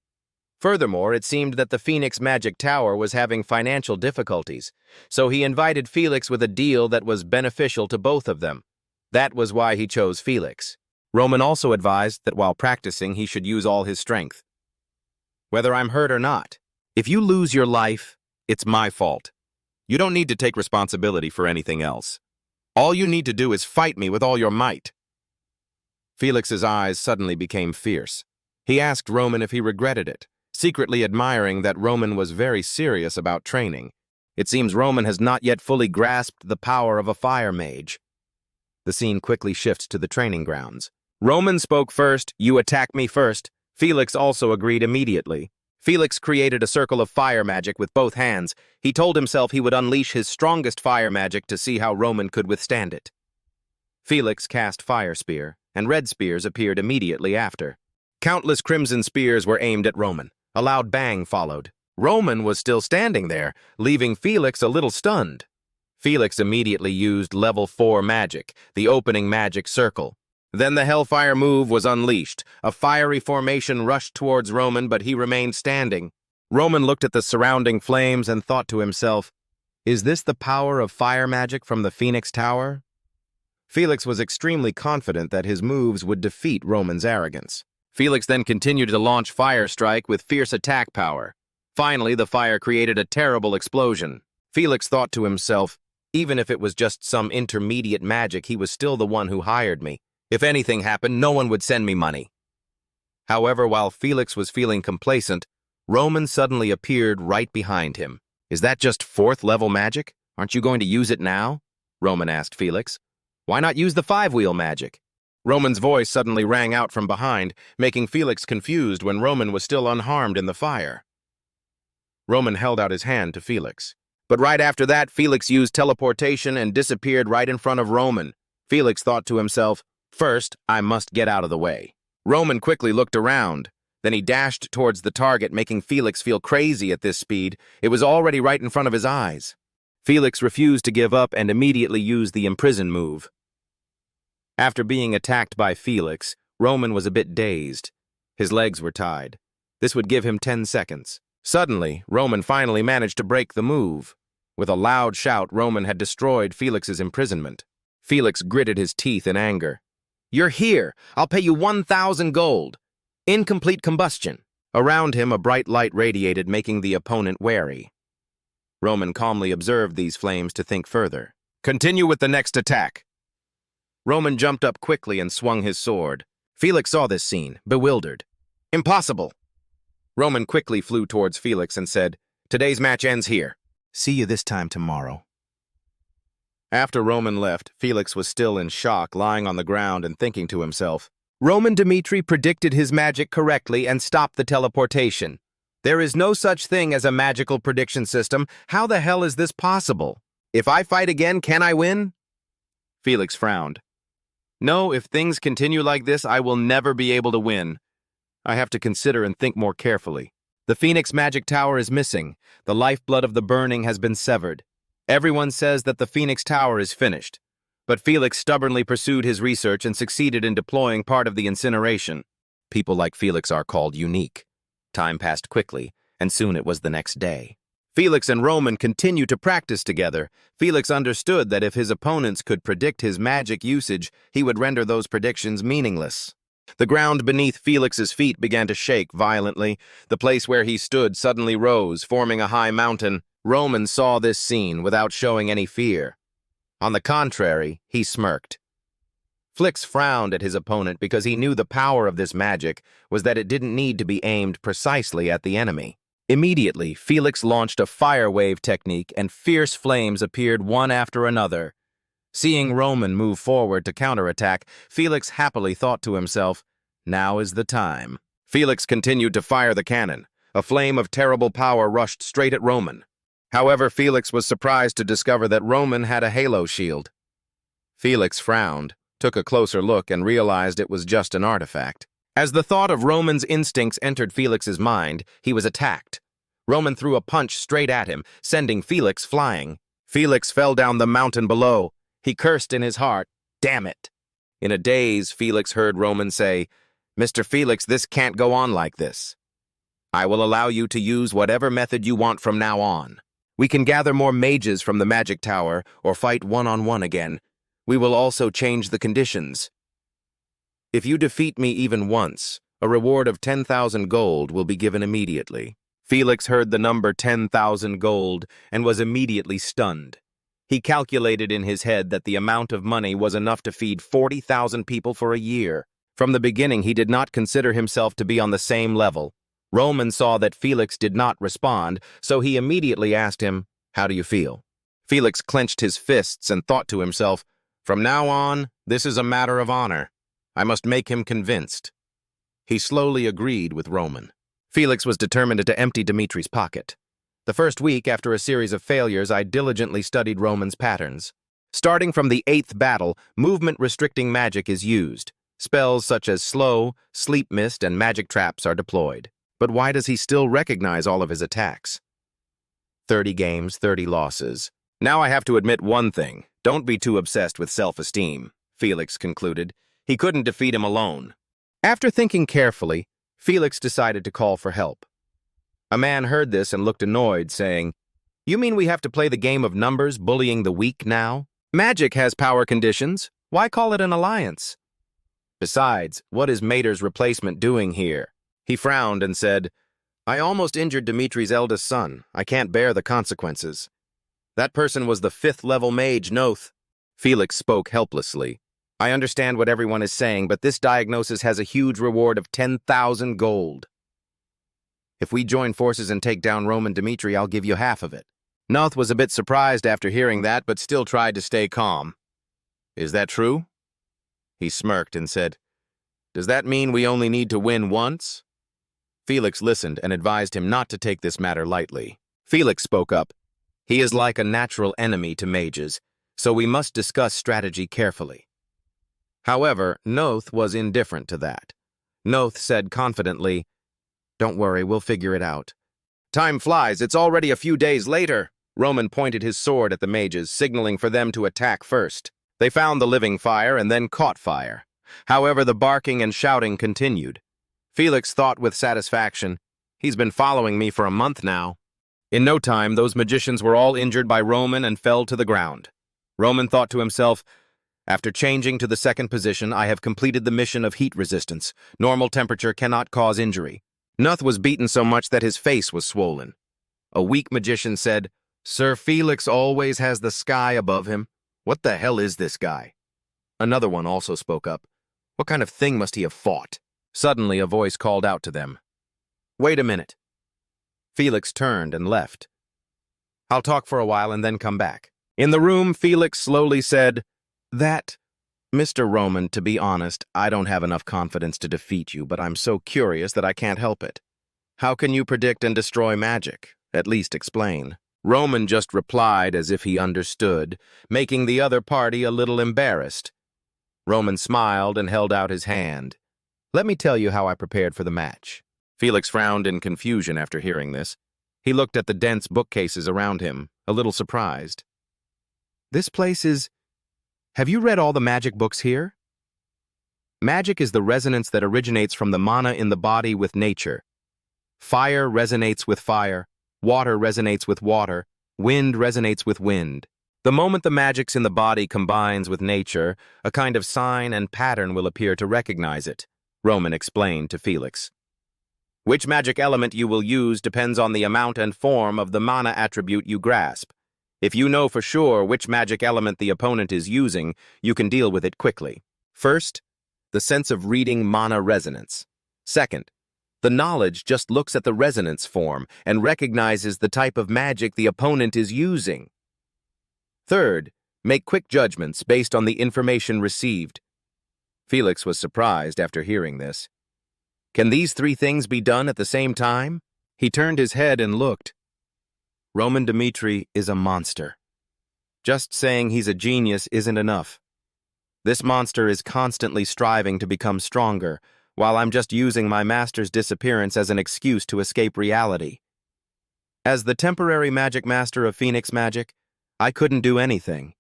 Furthermore, it seemed that the Phoenix Magic Tower was having financial difficulties, so he invited Felix with a deal that was beneficial to both of them. That was why he chose Felix. Roman also advised that while practicing, he should use all his strength. "Whether I'm hurt or not, if you lose your life, it's my fault. You don't need to take responsibility for anything else. All you need to do is fight me with all your might." Felix's eyes suddenly became fierce. He asked Roman if he regretted it, secretly admiring that Roman was very serious about training. It seems Roman has not yet fully grasped the power of a fire mage. The scene quickly shifts to the training grounds. Roman spoke first. "You attack me first." Felix also agreed immediately. Felix created a circle of fire magic with both hands. He told himself he would unleash his strongest fire magic to see how Roman could withstand it. Felix cast Fire Spear, and red spears appeared immediately after. Countless crimson spears were aimed at Roman. A loud bang followed. Roman was still standing there, leaving Felix a little stunned. Felix immediately used level 4 magic, the opening magic circle. Then the Hellfire move was unleashed. A fiery formation rushed towards Roman, but he remained standing. Roman looked at the surrounding flames and thought to himself, "Is this the power of fire magic from the Phoenix Tower?" Felix was extremely confident that his moves would defeat Roman's arrogance. Felix then continued to launch Fire Strike with fierce attack power. Finally, the fire created a terrible explosion. Felix thought to himself, even if it was just some intermediate magic, he was still the one who hired me. If anything happened, no one would send me money. However, while Felix was feeling complacent, Roman suddenly appeared right behind him. "Is that just 4th level magic? Aren't you going to use it now?" Roman asked Felix. "Why not use the 5-wheel magic?" Roman's voice suddenly rang out from behind, making Felix confused when Roman was still unharmed in the fire. Roman held out his hand to Felix. But right after that, Felix used teleportation and disappeared right in front of Roman. Felix thought to himself, "First, I must get out of the way." Roman quickly looked around. Then he dashed towards the target, making Felix feel crazy at this speed. It was already right in front of his eyes. Felix refused to give up and immediately used the imprison move. After being attacked by Felix, Roman was a bit dazed. His legs were tied. This would give him 10 seconds. Suddenly, Roman finally managed to break the move. With a loud shout, Roman had destroyed Felix's imprisonment. Felix gritted his teeth in anger. "You're here! I'll pay you 1,000 gold! Incomplete combustion!" Around him, a bright light radiated, making the opponent wary. Roman calmly observed these flames to think further. "Continue with the next attack." Roman jumped up quickly and swung his sword. Felix saw this scene, bewildered. "Impossible!" Roman quickly flew towards Felix and said, "Today's match ends here. See you this time tomorrow." After Roman left, Felix was still in shock, lying on the ground and thinking to himself, Roman Dmitri predicted his magic correctly and stopped the teleportation. There is no such thing as a magical prediction system. How the hell is this possible? If I fight again, can I win? Felix frowned. No, if things continue like this, I will never be able to win. I have to consider and think more carefully. The Phoenix Magic Tower is missing. The lifeblood of the burning has been severed. Everyone says that the Phoenix Tower is finished. But Felix stubbornly pursued his research and succeeded in deploying part of the incineration. People like Felix are called unique. Time passed quickly, and soon it was the next day. Felix and Roman continued to practice together. Felix understood that if his opponents could predict his magic usage, he would render those predictions meaningless. The ground beneath Felix's feet began to shake violently. The place where he stood suddenly rose, forming a high mountain. Roman saw this scene without showing any fear. On the contrary, he smirked. Felix frowned at his opponent because he knew the power of this magic was that it didn't need to be aimed precisely at the enemy. Immediately, Felix launched a fire wave technique and fierce flames appeared one after another. Seeing Roman move forward to counterattack, Felix happily thought to himself, now is the time. Felix continued to fire the cannon. A flame of terrible power rushed straight at Roman. However, Felix was surprised to discover that Roman had a halo shield. Felix frowned, took a closer look, and realized it was just an artifact. As the thought of Roman's instincts entered Felix's mind, he was attacked. Roman threw a punch straight at him, sending Felix flying. Felix fell down the mountain below. He cursed in his heart, "Damn it!" In a daze, Felix heard Roman say, "Mr. Felix, this can't go on like this. I will allow you to use whatever method you want from now on. We can gather more mages from the magic tower or fight one-on-one again. We will also change the conditions. If you defeat me even once, a reward of 10,000 gold will be given immediately." Felix heard the number 10,000 gold and was immediately stunned. He calculated in his head that the amount of money was enough to feed 40,000 people for a year. From the beginning, he did not consider himself to be on the same level. Roman saw that Felix did not respond, so he immediately asked him, "How do you feel?" Felix clenched his fists and thought to himself, "From now on, this is a matter of honor. I must make him convinced." He slowly agreed with Roman. Felix was determined to empty Dmitri's pocket. The first week, after a series of failures, I diligently studied Roman's patterns. Starting from the 8th battle, movement-restricting magic is used. Spells such as Slow, Sleep Mist, and Magic Traps are deployed. But why does he still recognize all of his attacks? 30 games, 30 losses. Now I have to admit one thing. Don't be too obsessed with self-esteem, Felix concluded. He couldn't defeat him alone. After thinking carefully, Felix decided to call for help. A man heard this and looked annoyed, saying, "You mean we have to play the game of numbers, bullying the weak now? Magic has power conditions. Why call it an alliance? Besides, what is Mater's replacement doing here?" He frowned and said, "I almost injured Dmitri's eldest son. I can't bear the consequences. That person was the 5th-level mage, Noth." Felix spoke helplessly. "I understand what everyone is saying, but this diagnosis has a huge reward of 10,000 gold. If we join forces and take down Roman Dmitri, I'll give you half of it." Noth was a bit surprised after hearing that, but still tried to stay calm. "Is that true?" He smirked and said, "Does that mean we only need to win once?" Felix listened and advised him not to take this matter lightly. Felix spoke up. "He is like a natural enemy to mages, so we must discuss strategy carefully." However, Noth was indifferent to that. Noth said confidently, "Don't worry, we'll figure it out." "Time flies, it's already a few days later." Roman pointed his sword at the mages, signaling for them to attack first. They found the living fire and then caught fire. However, the barking and shouting continued. Felix thought with satisfaction, "He's been following me for a month now." In no time, those magicians were all injured by Roman and fell to the ground. Roman thought to himself, "After changing to the 2nd position, I have completed the mission of heat resistance. Normal temperature cannot cause injury." Noth was beaten so much that his face was swollen. A weak magician said, "Sir Felix always has the sky above him. What the hell is this guy?" Another one also spoke up. "What kind of thing must he have fought?" Suddenly, a voice called out to them, "Wait a minute." Felix turned and left. "I'll talk for a while and then come back." In the room, Felix slowly said, Mr. Roman, to be honest, I don't have enough confidence to defeat you, but I'm so curious that I can't help it. How can you predict and destroy magic? At least explain." Roman just replied as if he understood, making the other party a little embarrassed. Roman smiled and held out his hand. Let me tell you how I prepared for the match. Felix frowned in confusion after hearing this. He looked at the dense bookcases around him, a little surprised. This place is... Have you read all the magic books here? Magic is the resonance that originates from the mana in the body with nature. Fire resonates with fire, water resonates with water, wind resonates with wind. The moment the magics in the body combines with nature, a kind of sign and pattern will appear to recognize it, Roman explained to Felix. Which magic element you will use depends on the amount and form of the mana attribute you grasp. If you know for sure which magic element the opponent is using, you can deal with it quickly. First, the sense of reading mana resonance. Second, the knowledge just looks at the resonance form and recognizes the type of magic the opponent is using. Third, make quick judgments based on the information received. Felix was surprised after hearing this. Can these three things be done at the same time? He turned his head and looked. Roman Dmitri is a monster. Just saying he's a genius isn't enough. This monster is constantly striving to become stronger, while I'm just using my master's disappearance as an excuse to escape reality. As the temporary magic master of Phoenix Magic, I couldn't do anything.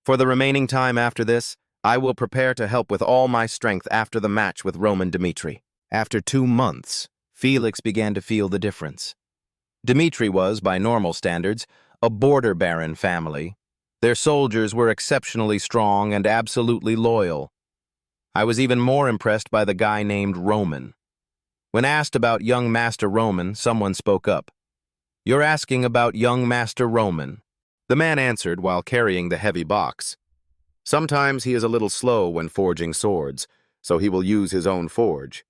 For the remaining time after this, I will prepare to help with all my strength after the match with Roman Dmitri. After 2 months, Felix began to feel the difference. Dmitri was, by normal standards, a border baron family. Their soldiers were exceptionally strong and absolutely loyal. I was even more impressed by the guy named Roman. When asked about young Master Roman, someone spoke up. "You're asking about young Master Roman." The man answered while carrying the heavy box. "Sometimes he is a little slow when forging swords, so he will use his own forge."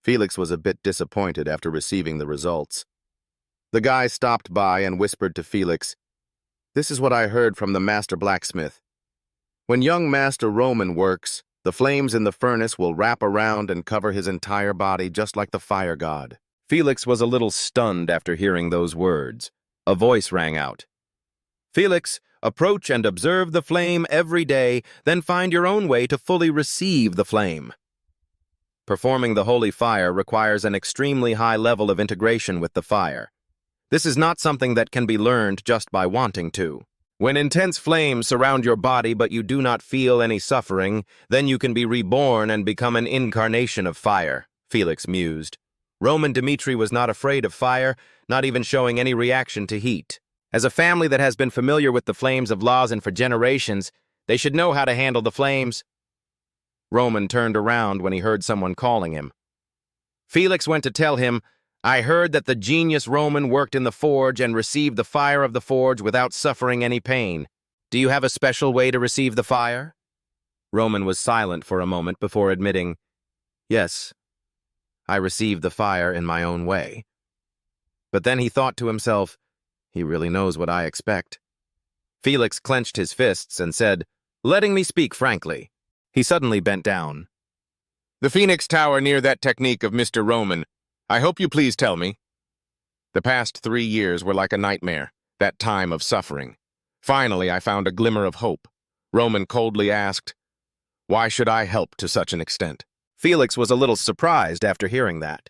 Felix was a bit disappointed after receiving the results. The guy stopped by and whispered to Felix, "This is what I heard from the master blacksmith. When young Master Roman works, the flames in the furnace will wrap around and cover his entire body just like the fire god." Felix was a little stunned after hearing those words. A voice rang out. "Felix, approach and observe the flame every day, then find your own way to fully receive the flame." Performing the holy fire requires an extremely high level of integration with the fire. This is not something that can be learned just by wanting to. When intense flames surround your body but you do not feel any suffering, then you can be reborn and become an incarnation of fire, Felix mused. Roman Dmitri was not afraid of fire, not even showing any reaction to heat. As a family that has been familiar with the flames of Lazen for generations, they should know how to handle the flames. Roman turned around when he heard someone calling him. Felix went to tell him, "I heard that the genius Roman worked in the forge and received the fire of the forge without suffering any pain. Do you have a special way to receive the fire?" Roman was silent for a moment before admitting, "Yes, I received the fire in my own way." But then he thought to himself, "He really knows what I expect." Felix clenched his fists and said, "Letting me speak frankly." He suddenly bent down. "The Phoenix Tower near that technique of Mr. Roman, I hope you please tell me." The past 3 years were like a nightmare, that time of suffering. Finally, I found a glimmer of hope. Roman coldly asked, "Why should I help to such an extent?" Felix was a little surprised after hearing that.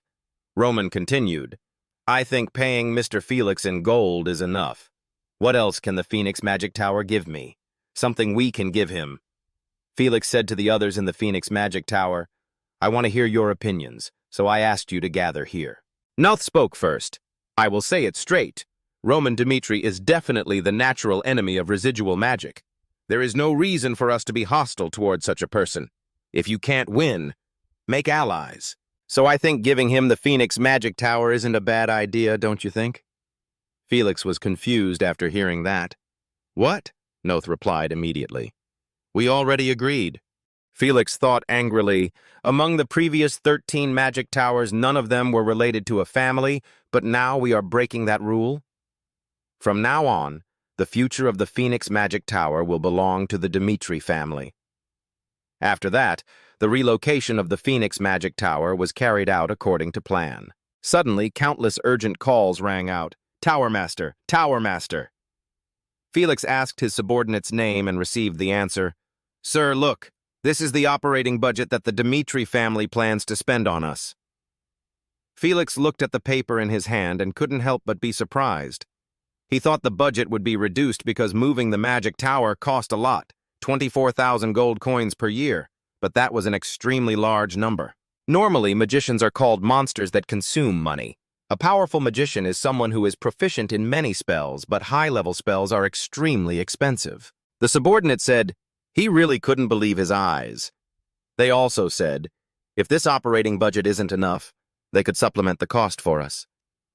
Roman continued, "I think paying Mr. Felix in gold is enough. What else can the Phoenix Magic Tower give me? Something we can give him." Felix said to the others in the Phoenix Magic Tower, "I want to hear your opinions, so I asked you to gather here." Noth spoke first. "I will say it straight. Roman Dmitri is definitely the natural enemy of residual magic. There is no reason for us to be hostile toward such a person. If you can't win, make allies. So I think giving him the Phoenix Magic Tower isn't a bad idea, don't you think?" Felix was confused after hearing that. "What?" Noth replied immediately. "We already agreed." Felix thought angrily. Among the previous 13 magic towers, none of them were related to a family, but now we are breaking that rule? From now on, the future of the Phoenix Magic Tower will belong to the Dmitri family. After that, the relocation of the Phoenix Magic Tower was carried out according to plan. Suddenly, countless urgent calls rang out. "Tower Master! Tower Master!" Felix asked his subordinate's name and received the answer, "Sir, look, This is the operating budget that the Dmitri family plans to spend on us. Felix looked at the paper in his hand and couldn't help but be surprised. He thought the budget would be reduced because moving the magic tower cost a lot, 24,000 gold coins per year, but that was an extremely large number. Normally, magicians are called monsters that consume money. A powerful magician is someone who is proficient in many spells, but high-level spells are extremely expensive. The subordinate said, he really couldn't believe his eyes. They also said, if this operating budget isn't enough, they could supplement the cost for us.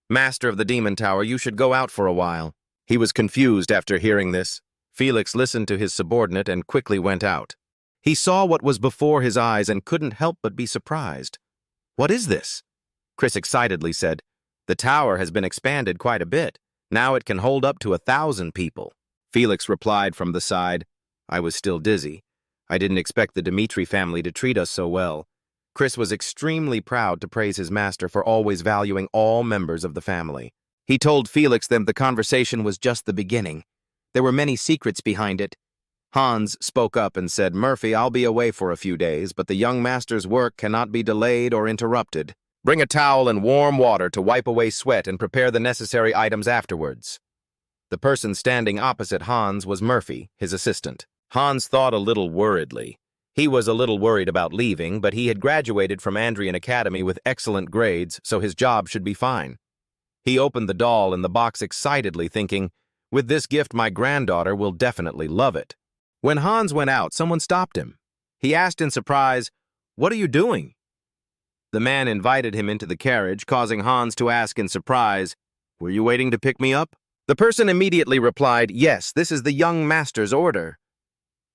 Master of the Demon Tower, you should go out for a while. He was confused after hearing this. Felix listened to his subordinate and quickly went out. He saw what was before his eyes and couldn't help but be surprised. What is this? Chris excitedly said, the tower has been expanded quite a bit. Now it can hold up to 1,000 people. Felix replied from the side, I was still dizzy. I didn't expect the Dmitri family to treat us so well. Chris was extremely proud to praise his master for always valuing all members of the family. He told Felix that the conversation was just the beginning. There were many secrets behind it. Hans spoke up and said, Murphy, I'll be away for a few days, but the young master's work cannot be delayed or interrupted. Bring a towel and warm water to wipe away sweat and prepare the necessary items afterwards. The person standing opposite Hans was Murphy, his assistant. Hans thought a little worriedly. He was a little worried about leaving, but he had graduated from Andrian Academy with excellent grades, so his job should be fine. He opened the doll in the box excitedly, thinking, with this gift my granddaughter will definitely love it. When Hans went out, someone stopped him. He asked in surprise, what are you doing? The man invited him into the carriage, causing Hans to ask in surprise, were you waiting to pick me up? The person immediately replied, yes, this is the young master's order.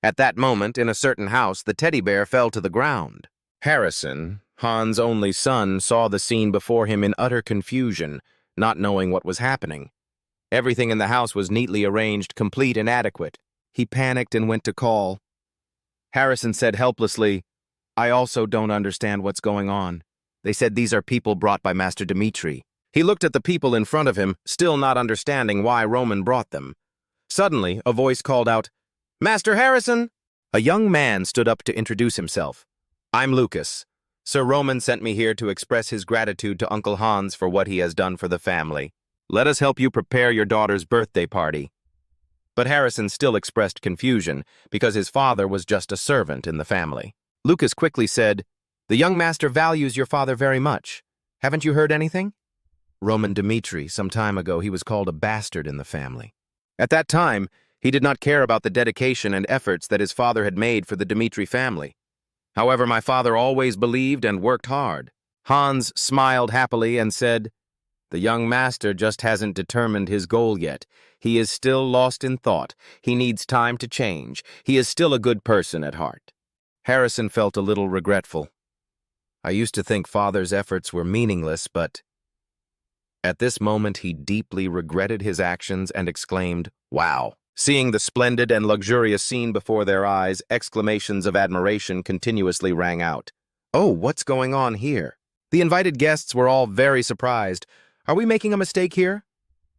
At that moment, in a certain house, the teddy bear fell to the ground. Harrison, Hans' only son, saw the scene before him in utter confusion, not knowing what was happening. Everything in the house was neatly arranged, complete and adequate. He panicked and went to call. Harrison said helplessly, I also don't understand what's going on. They said these are people brought by Master Dmitri. He looked at the people in front of him, still not understanding why Roman brought them. Suddenly, a voice called out, Master Harrison! A young man stood up to introduce himself. I'm Lucas. Sir Roman sent me here to express his gratitude to Uncle Hans for what he has done for the family. Let us help you prepare your daughter's birthday party. But Harrison still expressed confusion because his father was just a servant in the family. Lucas quickly said, the young master values your father very much. Haven't you heard anything? Roman Dmitri, some time ago, he was called a bastard in the family. At that time, he did not care about the dedication and efforts that his father had made for the Dmitri family. However, my father always believed and worked hard. Hans smiled happily and said, the young master just hasn't determined his goal yet. He is still lost in thought. He needs time to change. He is still a good person at heart. Harrison felt a little regretful. I used to think father's efforts were meaningless, but... At this moment, he deeply regretted his actions and exclaimed, wow. Seeing the splendid and luxurious scene before their eyes, exclamations of admiration continuously rang out. Oh, what's going on here? The invited guests were all very surprised. Are we making a mistake here?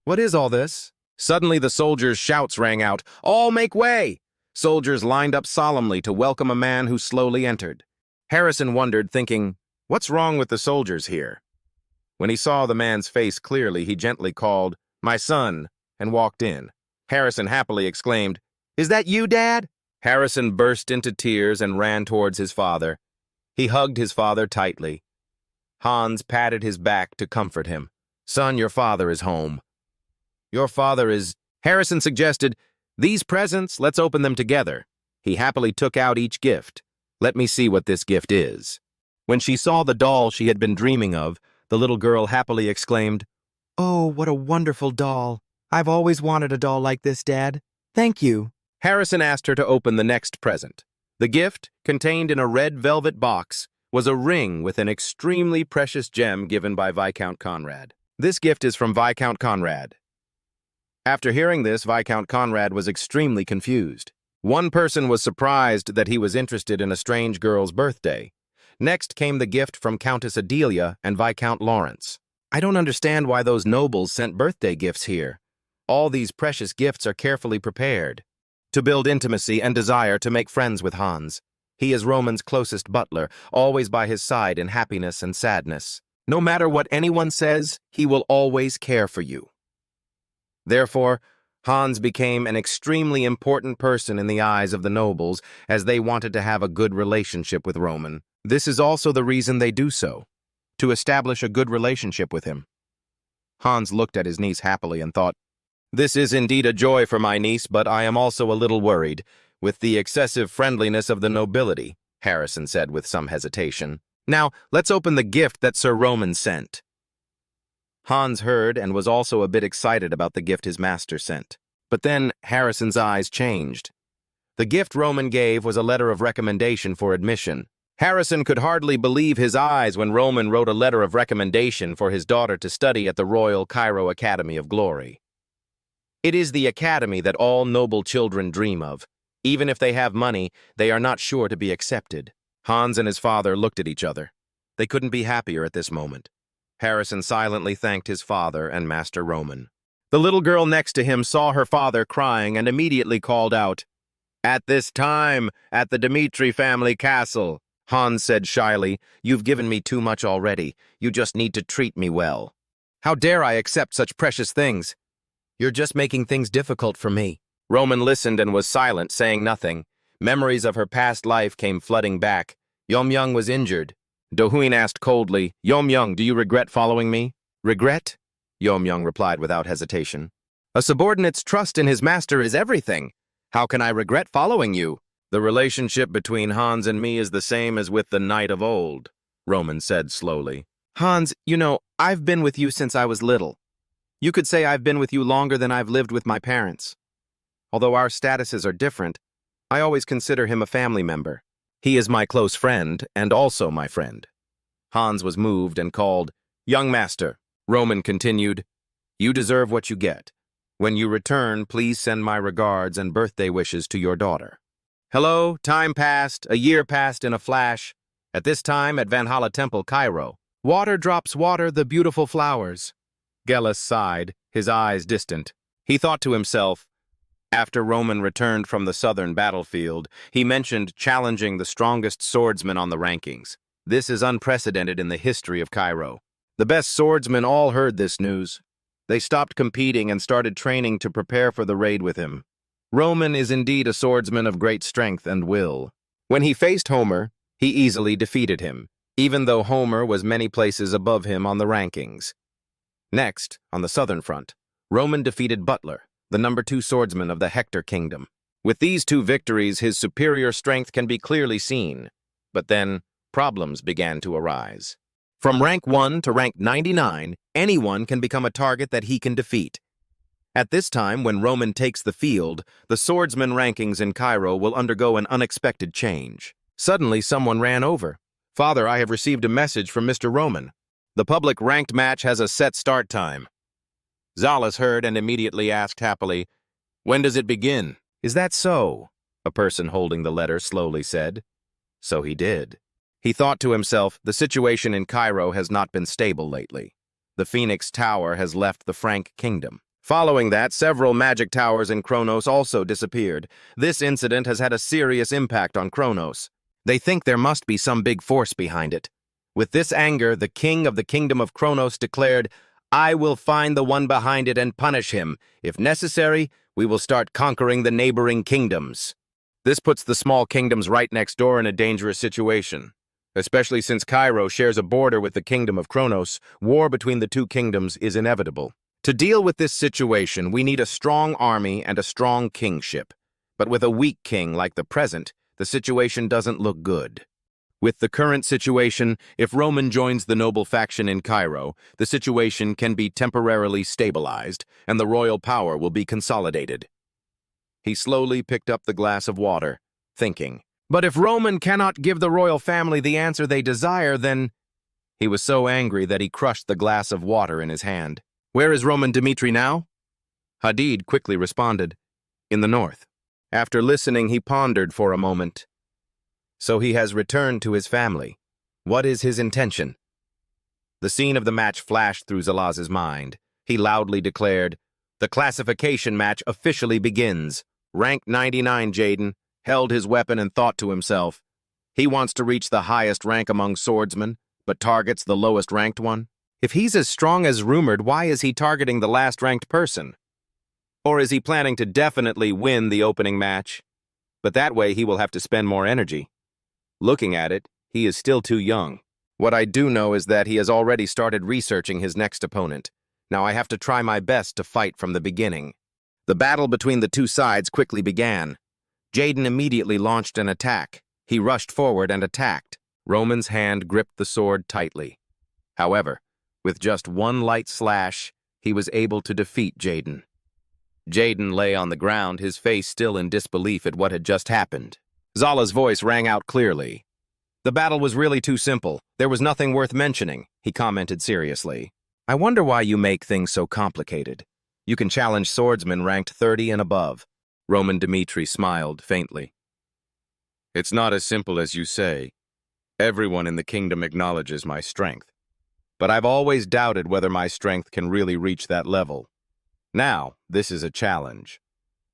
What is all this? Suddenly, the soldiers' shouts rang out, all make way! Soldiers lined up solemnly to welcome a man who slowly entered. Harrison wondered, thinking, what's wrong with the soldiers here? When he saw the man's face clearly, he gently called, my son, and walked in. Harrison happily exclaimed, is that you, Dad? Harrison burst into tears and ran towards his father. He hugged his father tightly. Hans patted his back to comfort him. Son, your father is home. Your father is... Harrison suggested, these presents, let's open them together. He happily took out each gift. Let me see what this gift is. When she saw the doll she had been dreaming of, the little girl happily exclaimed, oh, what a wonderful doll. I've always wanted a doll like this, Dad. Thank you. Harrison asked her to open the next present. The gift, contained in a red velvet box, was a ring with an extremely precious gem given by Viscount Conrad. This gift is from Viscount Conrad. After hearing this, Viscount Conrad was extremely confused. One person was surprised that he was interested in a strange girl's birthday. Next came the gift from Countess Adelia and Viscount Lawrence. I don't understand why those nobles sent birthday gifts here. All these precious gifts are carefully prepared to build intimacy and desire to make friends with Hans. He is Roman's closest butler, always by his side in happiness and sadness. No matter what anyone says, he will always care for you. Therefore, Hans became an extremely important person in the eyes of the nobles, as they wanted to have a good relationship with Roman. This is also the reason they do so, to establish a good relationship with him. Hans looked at his niece happily and thought, "This is indeed a joy for my niece, but I am also a little worried with the excessive friendliness of the nobility," Harrison said with some hesitation. "Now, let's open the gift that Sir Roman sent." Hans heard and was also a bit excited about the gift his master sent. But then Harrison's eyes changed. The gift Roman gave was a letter of recommendation for admission. Harrison could hardly believe his eyes when Roman wrote a letter of recommendation for his daughter to study at the Royal Cairo Academy of Glory. It is the academy that all noble children dream of. Even if they have money, they are not sure to be accepted. Hans and his father looked at each other. They couldn't be happier at this moment. Harrison silently thanked his father and Master Roman. The little girl next to him saw her father crying and immediately called out, "At this time, at the Dmitri family castle." Hans said shyly, "You've given me too much already. You just need to treat me well." "How dare I accept such precious things? You're just making things difficult for me." Roman listened and was silent, saying nothing. Memories of her past life came flooding back. Yom-Young was injured. Do-Huin asked coldly, "Yom-Young, do you regret following me?" "Regret?" Yom-Young replied without hesitation. "A subordinate's trust in his master is everything. How can I regret following you?" "The relationship between Hans and me is the same as with the knight of old," Roman said slowly. "Hans, you know, I've been with you since I was little. You could say I've been with you longer than I've lived with my parents. Although our statuses are different, I always consider him a family member. He is my close friend, and also my friend." Hans was moved and called, "Young master." Roman continued, "You deserve what you get. When you return, please send my regards and birthday wishes to your daughter." Hello, time passed, a year passed in a flash. At this time, at Valhalla Temple, Cairo. "Water drops water, the beautiful flowers." Gellas sighed, his eyes distant. He thought to himself, after Roman returned from the southern battlefield, he mentioned challenging the strongest swordsman on the rankings. This is unprecedented in the history of Cairo. The best swordsmen all heard this news. They stopped competing and started training to prepare for the raid with him. Roman is indeed a swordsman of great strength and will. When he faced Homer, he easily defeated him, even though Homer was many places above him on the rankings. Next, on the southern front, Roman defeated Butler, the number 2 swordsman of the Hector kingdom. With these 2 victories, his superior strength can be clearly seen. But then, problems began to arise. From rank 1 to rank 99, anyone can become a target that he can defeat. At this time, when Roman takes the field, the swordsman rankings in Cairo will undergo an unexpected change. Suddenly, someone ran over. "Father, I have received a message from Mr. Roman. The public ranked match has a set start time." Zalas heard and immediately asked happily, "When does it begin?" "Is that so?" a person holding the letter slowly said. So he did. He thought to himself, the situation in Cairo has not been stable lately. The Phoenix Tower has left the Frank kingdom. Following that, several magic towers in Kronos also disappeared. This incident has had a serious impact on Kronos. They think there must be some big force behind it. With this anger, the king of the kingdom of Kronos declared, "I will find the one behind it and punish him. If necessary, we will start conquering the neighboring kingdoms." This puts the small kingdoms right next door in a dangerous situation. Especially since Cairo shares a border with the kingdom of Kronos, war between the 2 kingdoms is inevitable. To deal with this situation, we need a strong army and a strong kingship. But with a weak king like the present, the situation doesn't look good. With the current situation, if Roman joins the noble faction in Cairo, the situation can be temporarily stabilized, and the royal power will be consolidated. He slowly picked up the glass of water, thinking, "But if Roman cannot give the royal family the answer they desire, then—" He was so angry that he crushed the glass of water in his hand. "Where is Roman Dmitri now?" Hadid quickly responded, "In the north." After listening, he pondered for a moment. So he has returned to his family. What is his intention? The scene of the match flashed through Zalaz's mind. He loudly declared, "The classification match officially begins." Rank 99 Jaden held his weapon and thought to himself, He wants to reach the highest rank among swordsmen, but targets the lowest ranked one? If he's as strong as rumored, why is he targeting the last ranked person? Or is he planning to definitely win the opening match? But that way he will have to spend more energy. Looking at it, he is still too young. What I do know is that he has already started researching his next opponent. Now I have to try my best to fight from the beginning. The battle between the two sides quickly began. Jaden immediately launched an attack. He rushed forward and attacked. Roman's hand gripped the sword tightly. However, with just one light slash, he was able to defeat Jaden. Jaden lay on the ground, his face still in disbelief at what had just happened. Zala's voice rang out clearly. "The battle was really too simple. There was nothing worth mentioning," he commented seriously. "I wonder why you make things so complicated. You can challenge swordsmen ranked 30 and above." Roman Dmitri smiled faintly. "It's not as simple as you say. Everyone in the kingdom acknowledges my strength. But I've always doubted whether my strength can really reach that level. Now, this is a challenge.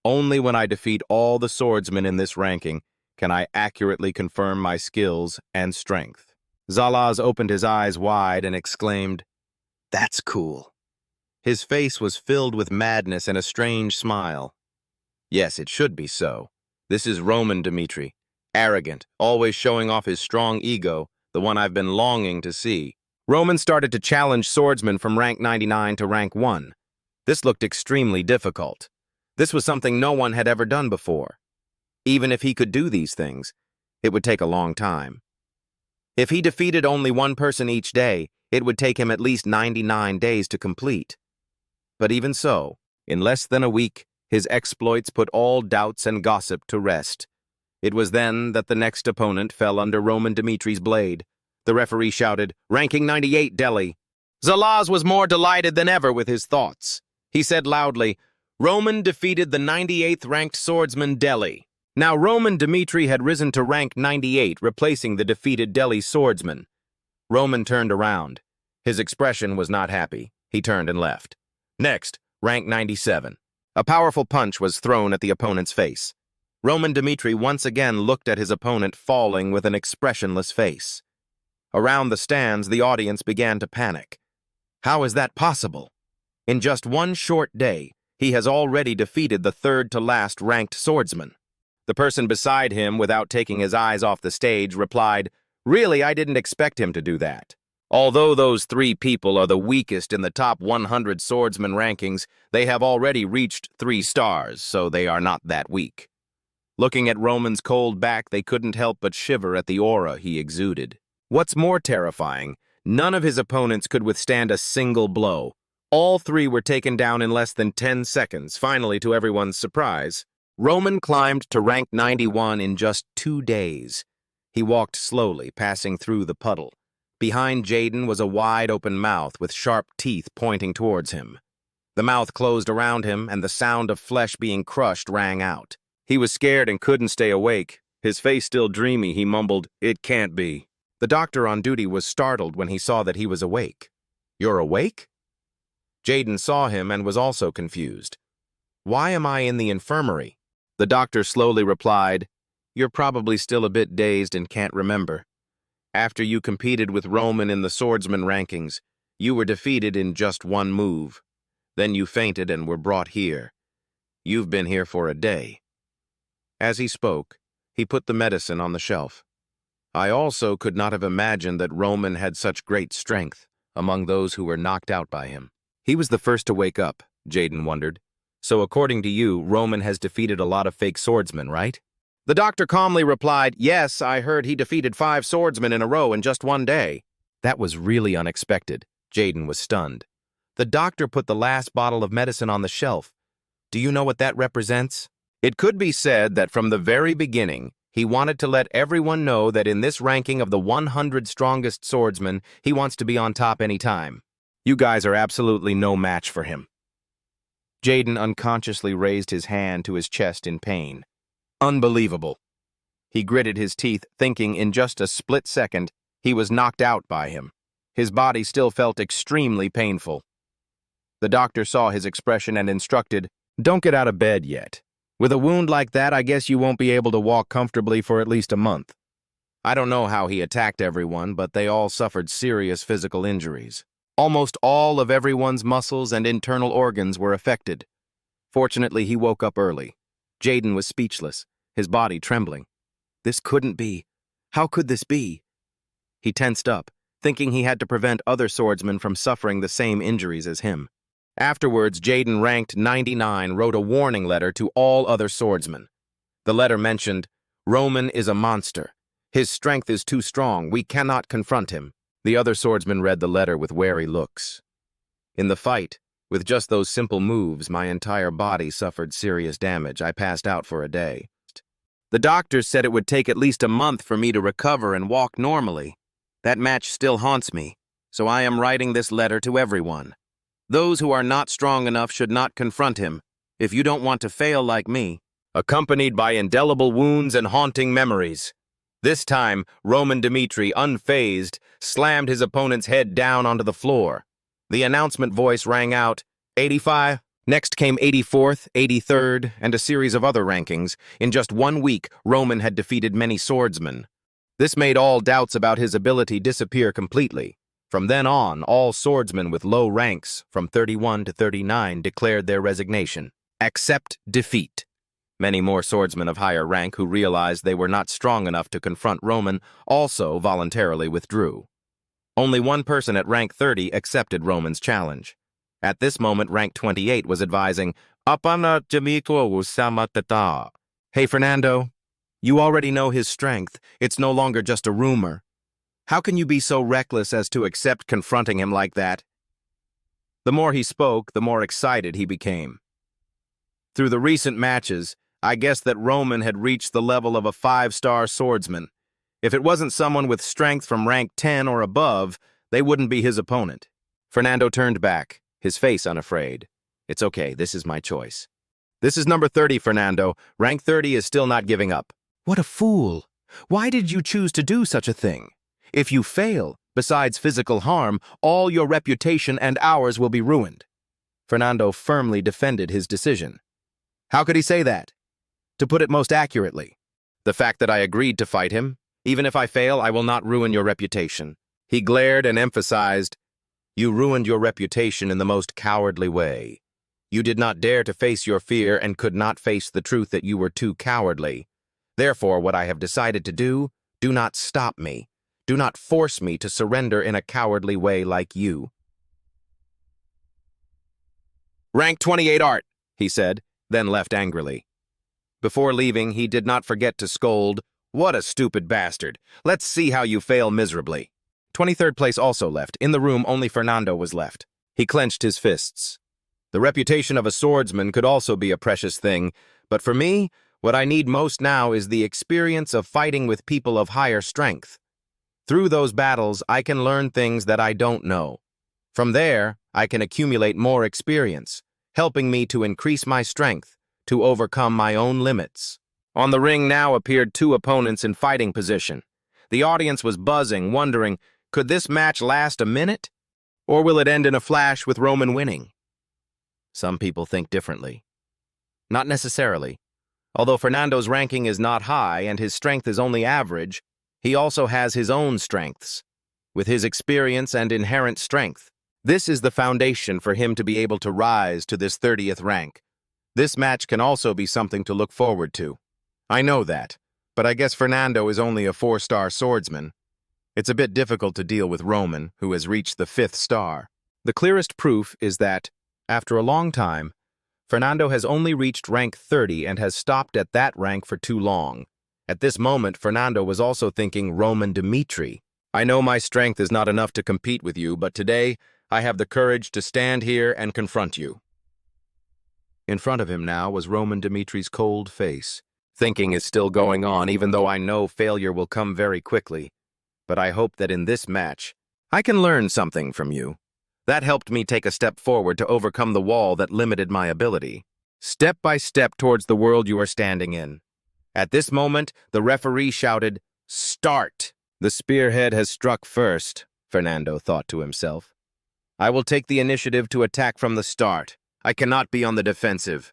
Only when I defeat all the swordsmen in this ranking can I accurately confirm my skills and strength." Zalaz opened his eyes wide and exclaimed, "That's cool." His face was filled with madness and a strange smile. Yes, it should be so. This is Roman Dmitri, arrogant, always showing off his strong ego, the one I've been longing to see. Roman started to challenge swordsmen from rank 99 to rank 1. This looked extremely difficult. This was something no one had ever done before. Even if he could do these things, it would take a long time. If he defeated only one person each day, it would take him at least 99 days to complete. But even so, in less than a week, his exploits put all doubts and gossip to rest. It was then that the next opponent fell under Roman Dmitri's blade. The referee shouted, "Ranking 98, Delhi." Zalaz was more delighted than ever with his thoughts. He said loudly, "Roman defeated the 98th ranked swordsman Delhi." Now Roman Dmitri had risen to rank 98, replacing the defeated Delhi swordsman. Roman turned around. His expression was not happy. He turned and left. Next, rank 97. A powerful punch was thrown at the opponent's face. Roman Dmitri once again looked at his opponent falling with an expressionless face. Around the stands, the audience began to panic. How is that possible? In just one short day, he has already defeated the third-to-last ranked swordsman. The person beside him, without taking his eyes off the stage, replied, "Really, I didn't expect him to do that. Although those three people are the weakest in the top 100 swordsman rankings, they have already reached 3 stars, so they are not that weak." Looking at Roman's cold back, they couldn't help but shiver at the aura he exuded. What's more terrifying, none of his opponents could withstand a single blow. All 3 were taken down in less than 10 seconds. Finally, to everyone's surprise, Roman climbed to rank 91 in just 2 days. He walked slowly, passing through the puddle. Behind Jaden was a wide-open mouth with sharp teeth pointing towards him. The mouth closed around him, and the sound of flesh being crushed rang out. He was scared and couldn't stay awake. His face still dreamy, he mumbled, "It can't be." The doctor on duty was startled when he saw that he was awake. "You're awake?" Jaden saw him and was also confused. "Why am I in the infirmary?" The doctor slowly replied, "You're probably still a bit dazed and can't remember. After you competed with Roman in the swordsman rankings, you were defeated in just one move. Then you fainted and were brought here. You've been here for a day." As he spoke, he put the medicine on the shelf. I also could not have imagined that Roman had such great strength among those who were knocked out by him. He was the first to wake up, Jaden wondered. So according to you, Roman has defeated a lot of fake swordsmen, right? The doctor calmly replied, "Yes, I heard he defeated 5 swordsmen in a row in just one day." That was really unexpected. Jaden was stunned. The doctor put the last bottle of medicine on the shelf. Do you know what that represents? It could be said that from the very beginning, he wanted to let everyone know that in this ranking of the 100 strongest swordsmen, he wants to be on top anytime. You guys are absolutely no match for him. Jaden unconsciously raised his hand to his chest in pain. Unbelievable. He gritted his teeth, thinking in just a split second he was knocked out by him. His body still felt extremely painful. The doctor saw his expression and instructed, "Don't get out of bed yet. With a wound like that, I guess you won't be able to walk comfortably for at least a month. I don't know how he attacked everyone, but they all suffered serious physical injuries. Almost all of everyone's muscles and internal organs were affected. Fortunately, he woke up early. Jaden was speechless, his body trembling. This couldn't be. How could this be? He tensed up, thinking he had to prevent other swordsmen from suffering the same injuries as him. Afterwards, Jaden, ranked 99, wrote a warning letter to all other swordsmen. The letter mentioned, "Roman is a monster. His strength is too strong. We cannot confront him." The other swordsmen read the letter with wary looks. In the fight, with just those simple moves, my entire body suffered serious damage. I passed out for a day. The doctors said it would take at least a month for me to recover and walk normally. That match still haunts me, so I am writing this letter to everyone. Those who are not strong enough should not confront him, if you don't want to fail like me. Accompanied by indelible wounds and haunting memories. This time, Roman Dmitri, unfazed, slammed his opponent's head down onto the floor. The announcement voice rang out, 85. Next came 84th, 83rd, and a series of other rankings. In just 1 week, Roman had defeated many swordsmen. This made all doubts about his ability disappear completely. From then on, all swordsmen with low ranks, from 31 to 39, declared their resignation. Accept defeat. Many more swordsmen of higher rank who realized they were not strong enough to confront Roman also voluntarily withdrew. Only one person at rank 30 accepted Roman's challenge. At this moment, rank 28 was advising, "Apana Jamiko Usamatata." Hey, Fernando, you already know his strength. It's no longer just a rumor. How can you be so reckless as to accept confronting him like that? The more he spoke, the more excited he became. Through the recent matches, I guessed that Roman had reached the level of a 5-star swordsman. If it wasn't someone with strength from rank 10 or above, they wouldn't be his opponent. Fernando turned back, his face unafraid. It's okay, this is my choice. This is number 30, Fernando. Rank 30 is still not giving up. What a fool. Why did you choose to do such a thing? If you fail, besides physical harm, all your reputation and ours will be ruined. Fernando firmly defended his decision. How could he say that? To put it most accurately, the fact that I agreed to fight him, even if I fail, I will not ruin your reputation. He glared and emphasized, you ruined your reputation in the most cowardly way. You did not dare to face your fear and could not face the truth that you were too cowardly. Therefore, what I have decided to do not stop me. Do not force me to surrender in a cowardly way like you. Rank 28 art, he said, then left angrily. Before leaving, he did not forget to scold, what a stupid bastard. Let's see how you fail miserably. 23rd place also left. In the room, only Fernando was left. He clenched his fists. The reputation of a swordsman could also be a precious thing, but for me, what I need most now is the experience of fighting with people of higher strength. Through those battles, I can learn things that I don't know. From there, I can accumulate more experience, helping me to increase my strength, to overcome my own limits. On the ring now appeared 2 opponents in fighting position. The audience was buzzing, wondering, could this match last a minute? Or will it end in a flash with Roman winning? Some people think differently. Not necessarily. Although Fernando's ranking is not high and his strength is only average, he also has his own strengths. With his experience and inherent strength, this is the foundation for him to be able to rise to this 30th rank. This match can also be something to look forward to. I know that, but I guess Fernando is only a 4-star swordsman. It's a bit difficult to deal with Roman, who has reached the 5th star. The clearest proof is that, after a long time, Fernando has only reached rank 30 and has stopped at that rank for too long. At this moment, Fernando was also thinking Roman Dmitri. I know my strength is not enough to compete with you, but today I have the courage to stand here and confront you. In front of him now was Roman Dmitri's cold face. Thinking is still going on, even though I know failure will come very quickly. But I hope that in this match, I can learn something from you. That helped me take a step forward to overcome the wall that limited my ability. Step by step towards the world you are standing in. At this moment, the referee shouted, "Start!" The spearhead has struck first, Fernando thought to himself. I will take the initiative to attack from the start. I cannot be on the defensive.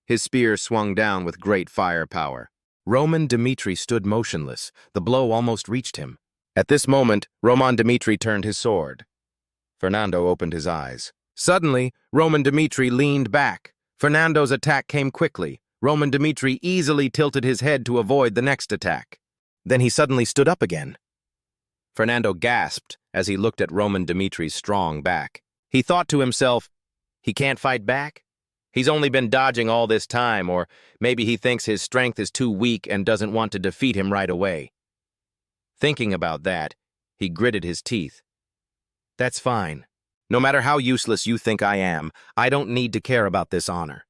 His spear swung down with great firepower. Roman Dmitri stood motionless. The blow almost reached him. At this moment, Roman Dmitri turned his sword. Fernando opened his eyes. Suddenly, Roman Dmitri leaned back. Fernando's attack came quickly. Roman Dmitri easily tilted his head to avoid the next attack. Then he suddenly stood up again. Fernando gasped as he looked at Roman Dmitri's strong back. He thought to himself, he can't fight back? He's only been dodging all this time, or maybe he thinks his strength is too weak and doesn't want to defeat him right away. Thinking about that, he gritted his teeth. That's fine. No matter how useless you think I am, I don't need to care about this honor.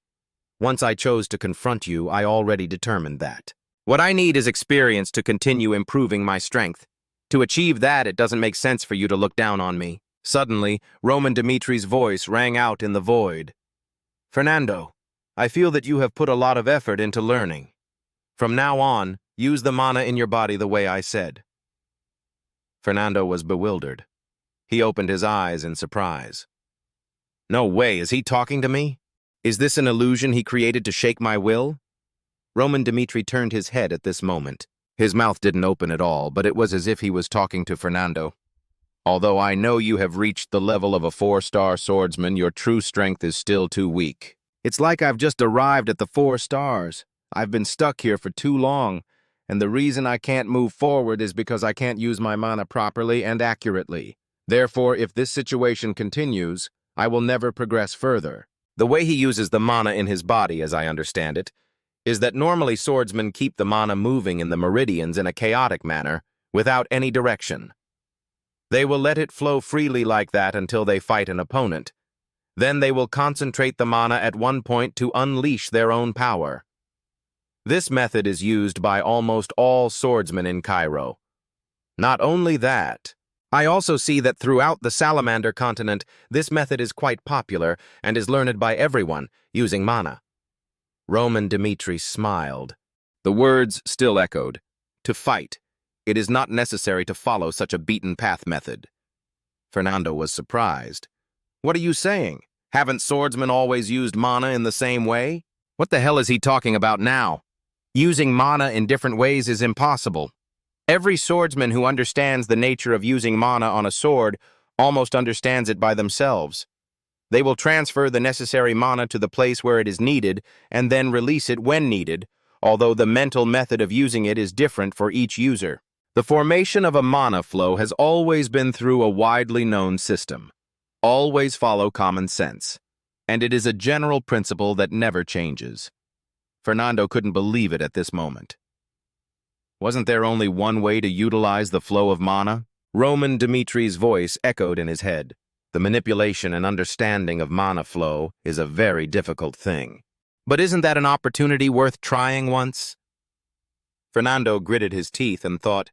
Once I chose to confront you, I already determined that. What I need is experience to continue improving my strength. To achieve that, it doesn't make sense for you to look down on me. Suddenly, Roman Dmitri's voice rang out in the void. Fernando, I feel that you have put a lot of effort into learning. From now on, use the mana in your body the way I said. Fernando was bewildered. He opened his eyes in surprise. No way, is he talking to me? Is this an illusion he created to shake my will? Roman Dmitri turned his head at this moment. His mouth didn't open at all, but it was as if he was talking to Fernando. Although I know you have reached the level of a 4-star swordsman, your true strength is still too weak. It's like I've just arrived at the 4 stars. I've been stuck here for too long, and the reason I can't move forward is because I can't use my mana properly and accurately. Therefore, if this situation continues, I will never progress further. The way he uses the mana in his body, as I understand it, is that normally swordsmen keep the mana moving in the meridians in a chaotic manner, without any direction. They will let it flow freely like that until they fight an opponent. Then they will concentrate the mana at one point to unleash their own power. This method is used by almost all swordsmen in Cairo. Not only that, I also see that throughout the Salamander continent, this method is quite popular and is learned by everyone, using mana. Roman Dmitri smiled. The words still echoed. To fight. It is not necessary to follow such a beaten-path method. Fernando was surprised. What are you saying? Haven't swordsmen always used mana in the same way? What the hell is he talking about now? Using mana in different ways is impossible. Every swordsman who understands the nature of using mana on a sword almost understands it by themselves. They will transfer the necessary mana to the place where it is needed and then release it when needed, although the mental method of using it is different for each user. The formation of a mana flow has always been through a widely known system. Always follow common sense. And it is a general principle that never changes. Fernando couldn't believe it at this moment. Wasn't there only one way to utilize the flow of mana? Roman Dmitri's voice echoed in his head. The manipulation and understanding of mana flow is a very difficult thing. But isn't that an opportunity worth trying once? Fernando gritted his teeth and thought,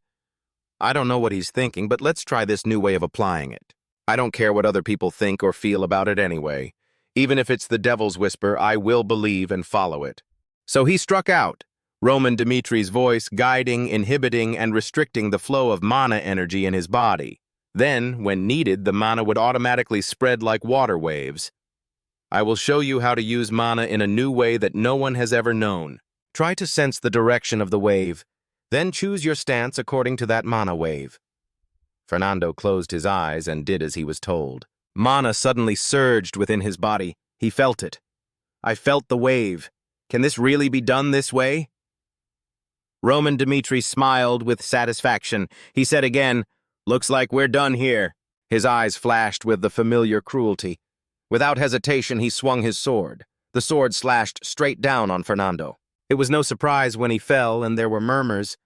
I don't know what he's thinking, but let's try this new way of applying it. I don't care what other people think or feel about it anyway. Even if it's the devil's whisper, I will believe and follow it. So he struck out, Roman Dmitri's voice guiding, inhibiting, and restricting the flow of mana energy in his body. Then, when needed, the mana would automatically spread like water waves. I will show you how to use mana in a new way that no one has ever known. Try to sense the direction of the wave. Then choose your stance according to that mana wave. Fernando closed his eyes and did as he was told. Mana suddenly surged within his body. He felt it. I felt the wave. Can this really be done this way? Roman Dmitri smiled with satisfaction. He said again, Looks like we're done here. His eyes flashed with the familiar cruelty. Without hesitation, he swung his sword. The sword slashed straight down on Fernando. It was no surprise when he fell, and there were murmurs.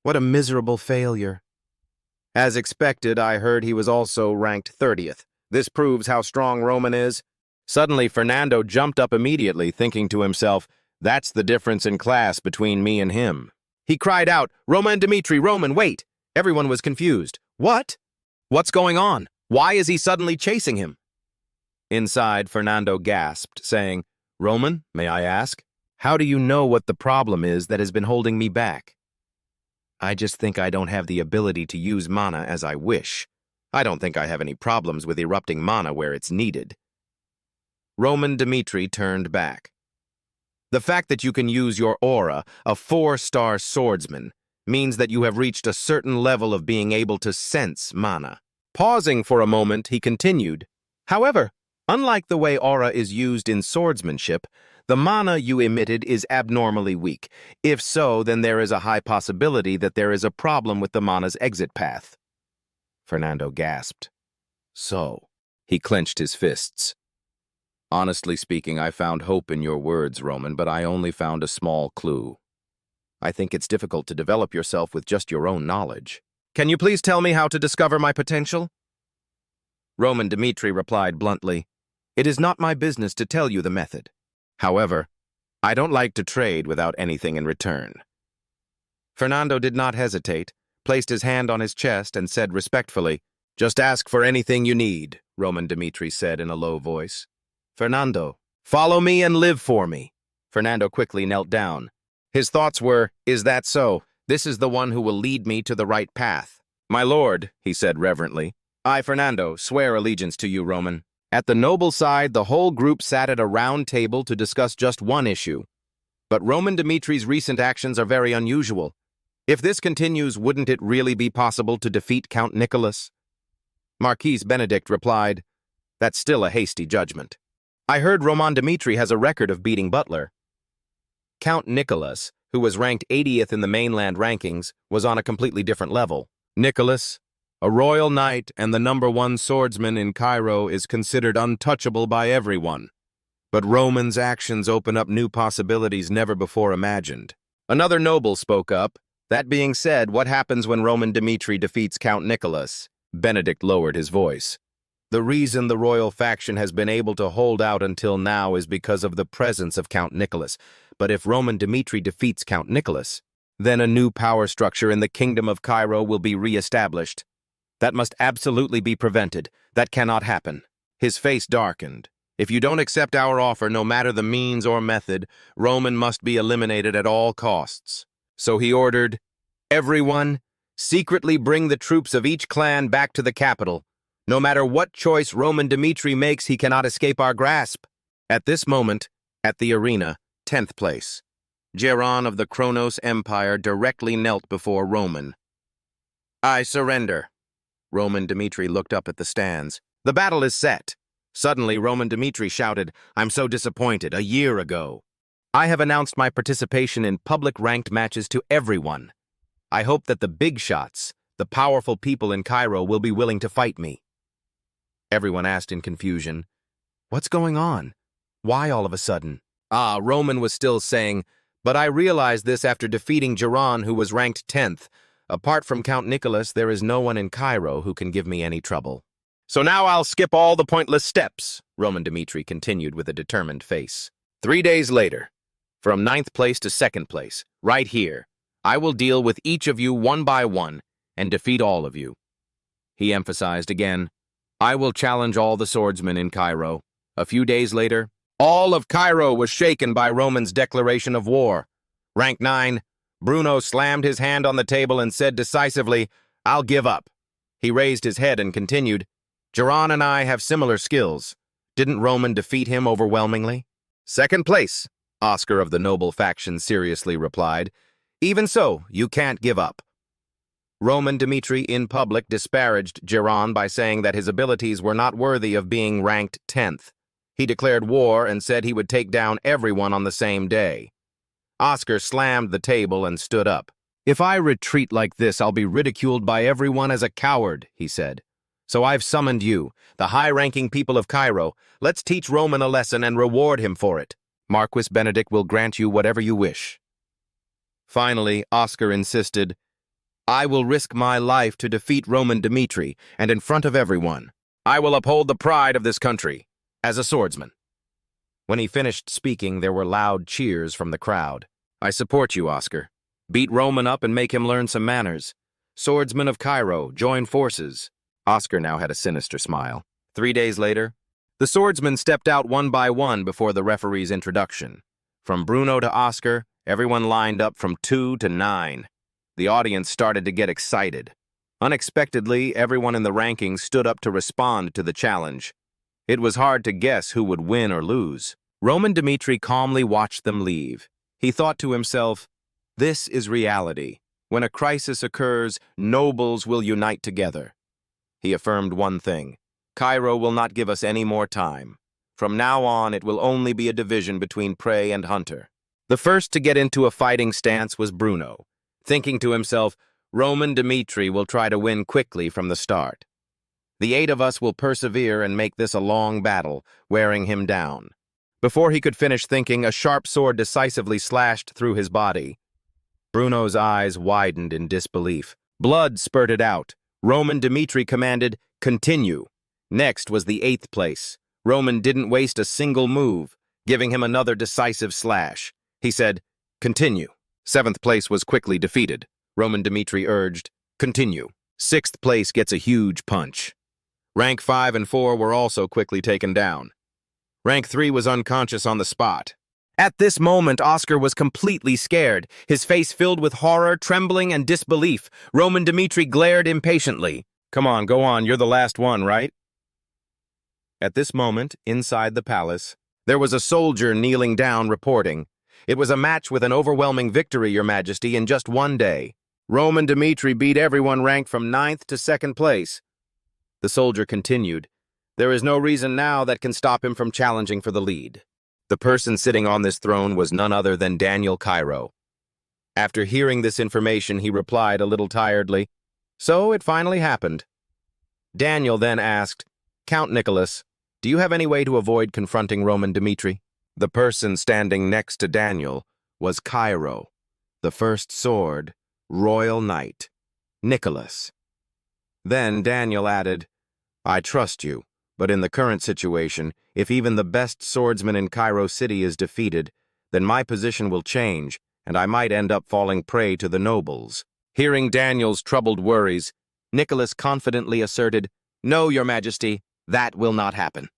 What a miserable failure. As expected, I heard he was also ranked 30th. This proves how strong Roman is. Suddenly, Fernando jumped up immediately, thinking to himself, That's the difference in class between me and him. He cried out, Roman Dmitri, Roman, wait! Everyone was confused. What? What's going on? Why is he suddenly chasing him? Inside, Fernando gasped, saying, Roman, may I ask? How do you know what the problem is that has been holding me back? I just think I don't have the ability to use mana as I wish. I don't think I have any problems with erupting mana where it's needed. Roman Dmitri turned back. The fact that you can use your aura, a 4-star swordsman, means that you have reached a certain level of being able to sense mana. Pausing for a moment, he continued, "However, unlike the way aura is used in swordsmanship, the mana you emitted is abnormally weak. If so, then there is a high possibility that there is a problem with the mana's exit path." Fernando gasped. "So?" He clenched his fists. "Honestly speaking, I found hope in your words, Roman, but I only found a small clue. I think it's difficult to develop yourself with just your own knowledge. Can you please tell me how to discover my potential?" Roman Dmitri replied bluntly, "It is not my business to tell you the method. However, I don't like to trade without anything in return." Fernando did not hesitate, placed his hand on his chest, and said respectfully, "Just ask for anything you need," Roman Dmitri said in a low voice. "Fernando, follow me and live for me." Fernando quickly knelt down. His thoughts were, "Is that so? This is the one who will lead me to the right path." "My lord," he said reverently, "I, Fernando, swear allegiance to you, Roman." At the noble side, the whole group sat at a round table to discuss just one issue. But Roman Dimitri's recent actions are very unusual. If this continues, wouldn't it really be possible to defeat Count Nicholas? Marquise Benedict replied, "That's still a hasty judgment. I heard Roman Dmitri has a record of beating Butler." Count Nicholas, who was ranked 80th in the mainland rankings, was on a completely different level. Nicholas, a royal knight and the #1 swordsman in Cairo, is considered untouchable by everyone. But Roman's actions open up new possibilities never before imagined. Another noble spoke up. "That being said, what happens when Roman Dmitri defeats Count Nicholas?" Benedict lowered his voice. "The reason the royal faction has been able to hold out until now is because of the presence of Count Nicholas. But if Roman Dmitri defeats Count Nicholas, then a new power structure in the Kingdom of Cairo will be re-established. That must absolutely be prevented. That cannot happen." His face darkened. "If you don't accept our offer, no matter the means or method, Roman must be eliminated at all costs." So he ordered, "Everyone, secretly bring the troops of each clan back to the capital. No matter what choice Roman Dmitri makes, he cannot escape our grasp." At this moment, at the arena, 10th place, Geron of the Kronos Empire directly knelt before Roman. "I surrender." Roman Dmitri looked up at the stands. "The battle is set." Suddenly, Roman Dmitri shouted, "I'm so disappointed. A year ago, I have announced my participation in public ranked matches to everyone. I hope that the big shots, the powerful people in Cairo, will be willing to fight me." Everyone asked in confusion, "What's going on? Why all of a sudden?" Roman was still saying, "But I realized this after defeating Geron, who was ranked 10th. Apart from Count Nicholas, there is no one in Cairo who can give me any trouble." "So now I'll skip all the pointless steps," Roman Dmitri continued with a determined face. 3 days later, from 9th place to 2nd place, right here, I will deal with each of you one by one and defeat all of you." He emphasized again, "I will challenge all the swordsmen in Cairo." A few days later, all of Cairo was shaken by Roman's declaration of war. Rank 9, Bruno slammed his hand on the table and said decisively, "I'll give up." He raised his head and continued, "Geron and I have similar skills. Didn't Roman defeat him overwhelmingly?" "2nd place," Oscar of the noble faction seriously replied. "Even so, you can't give up." Roman Dmitri in public disparaged Geron by saying that his abilities were not worthy of being ranked 10th. He declared war and said he would take down everyone on the same day. Oscar slammed the table and stood up. "If I retreat like this, I'll be ridiculed by everyone as a coward," he said. "So I've summoned you, the high-ranking people of Cairo. Let's teach Roman a lesson and reward him for it. Marquis Benedict will grant you whatever you wish." Finally, Oscar insisted, "I will risk my life to defeat Roman Dmitri, and in front of everyone, I will uphold the pride of this country, as a swordsman." When he finished speaking, there were loud cheers from the crowd. "I support you, Oscar. Beat Roman up and make him learn some manners. Swordsmen of Cairo, join forces." Oscar now had a sinister smile. 3 days later, the swordsmen stepped out one by one before the referee's introduction. From Bruno to Oscar, everyone lined up from 2 to 9. The audience started to get excited. Unexpectedly, everyone in the rankings stood up to respond to the challenge. It was hard to guess who would win or lose. Roman Dmitri calmly watched them leave. He thought to himself, "This is reality. When a crisis occurs, nobles will unite together." He affirmed one thing: Cairo will not give us any more time. From now on, it will only be a division between prey and hunter. The first to get into a fighting stance was Bruno, thinking to himself, Roman Dmitri will try to win quickly from the start. The 8 of us will persevere and make this a long battle, wearing him down. Before he could finish thinking, a sharp sword decisively slashed through his body. Bruno's eyes widened in disbelief. Blood spurted out. Roman Dmitri commanded, "Continue." Next was the 8th place. Roman didn't waste a single move, giving him another decisive slash. He said, "Continue." 7th place was quickly defeated. Roman Dmitri urged, "Continue." 6th place gets a huge punch. Rank 5 and 4 were also quickly taken down. Rank 3 was unconscious on the spot. At this moment, Oscar was completely scared, his face filled with horror, trembling, and disbelief. Roman Dmitri glared impatiently. "Come on, go on, you're the last one, right?" At this moment, inside the palace, there was a soldier kneeling down reporting. "It was a match with an overwhelming victory, Your Majesty, in just one day. Roman Dmitri beat everyone ranked from 9th to 2nd place. The soldier continued, "There is no reason now that can stop him from challenging for the lead." The person sitting on this throne was none other than Daniel Cairo. After hearing this information, he replied a little tiredly, "So it finally happened." Daniel then asked, "Count Nicholas, do you have any way to avoid confronting Roman Dmitri?" The person standing next to Daniel was Cairo, the first sword, royal knight, Nicholas. Then Daniel added, "I trust you, but in the current situation, if even the best swordsman in Cairo City is defeated, then my position will change, and I might end up falling prey to the nobles." Hearing Daniel's troubled worries, Nicholas confidently asserted, "No, Your Majesty, that will not happen.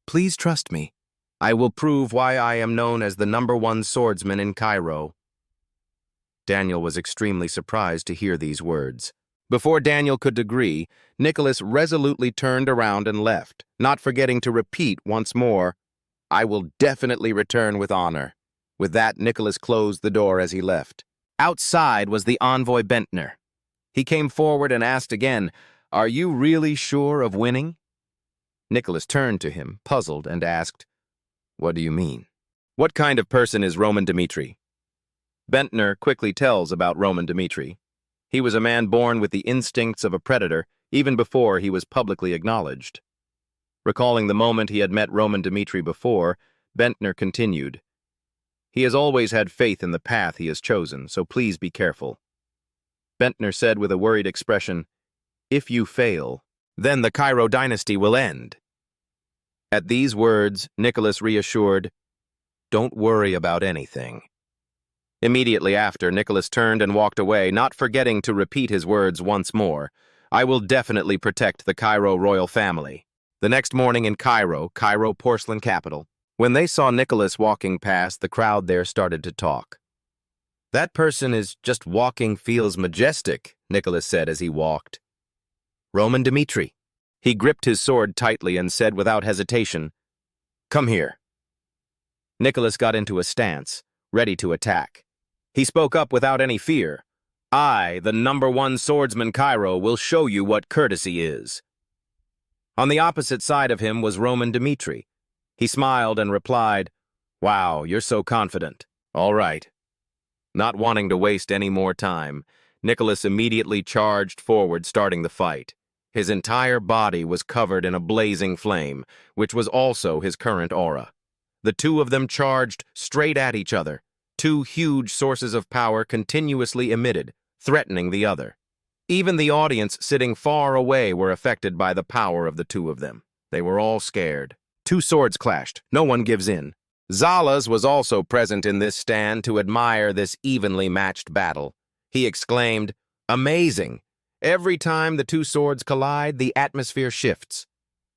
Please trust me. I will prove why I am known as the #1 swordsman in Cairo." Daniel was extremely surprised to hear these words. Before Daniel could agree, Nicholas resolutely turned around and left, not forgetting to repeat once more, "I will definitely return with honor." With that, Nicholas closed the door as he left. Outside was the envoy Bentner. He came forward and asked again, "Are you really sure of winning?" Nicholas turned to him, puzzled, and asked, "What do you mean?" "What kind of person is Roman Dmitri?" Bentner quickly tells about Roman Dmitri. He was a man born with the instincts of a predator even before he was publicly acknowledged. Recalling the moment he had met Roman Dmitri before, Bentner continued, "He has always had faith in the path he has chosen, so please be careful." Bentner said with a worried expression, "If you fail, then the Cairo dynasty will end." At these words, Nicholas reassured, "Don't worry about anything." Immediately after, Nicholas turned and walked away, not forgetting to repeat his words once more, "I will definitely protect the Cairo royal family." The next morning in Cairo, porcelain capital, when they saw Nicholas walking past, the crowd there started to talk. "That person is just walking feels majestic," Nicholas said as he walked. "Roman Dmitri." He gripped his sword tightly and said without hesitation, "Come here." Nicholas got into a stance, ready to attack. He spoke up without any fear. "I, the #1 swordsman Cairo, will show you what courtesy is." On the opposite side of him was Roman Dmitri. He smiled and replied, "Wow, you're so confident. All right." Not wanting to waste any more time, Nicholas immediately charged forward, starting the fight. His entire body was covered in a blazing flame, which was also his current aura. The two of them charged straight at each other. Two huge sources of power continuously emitted, threatening the other. Even the audience sitting far away were affected by the power of the two of them. They were all scared. Two swords clashed. No one gives in. Zalas was also present in this stand to admire this evenly matched battle. He exclaimed, "Amazing! Every time the two swords collide, the atmosphere shifts."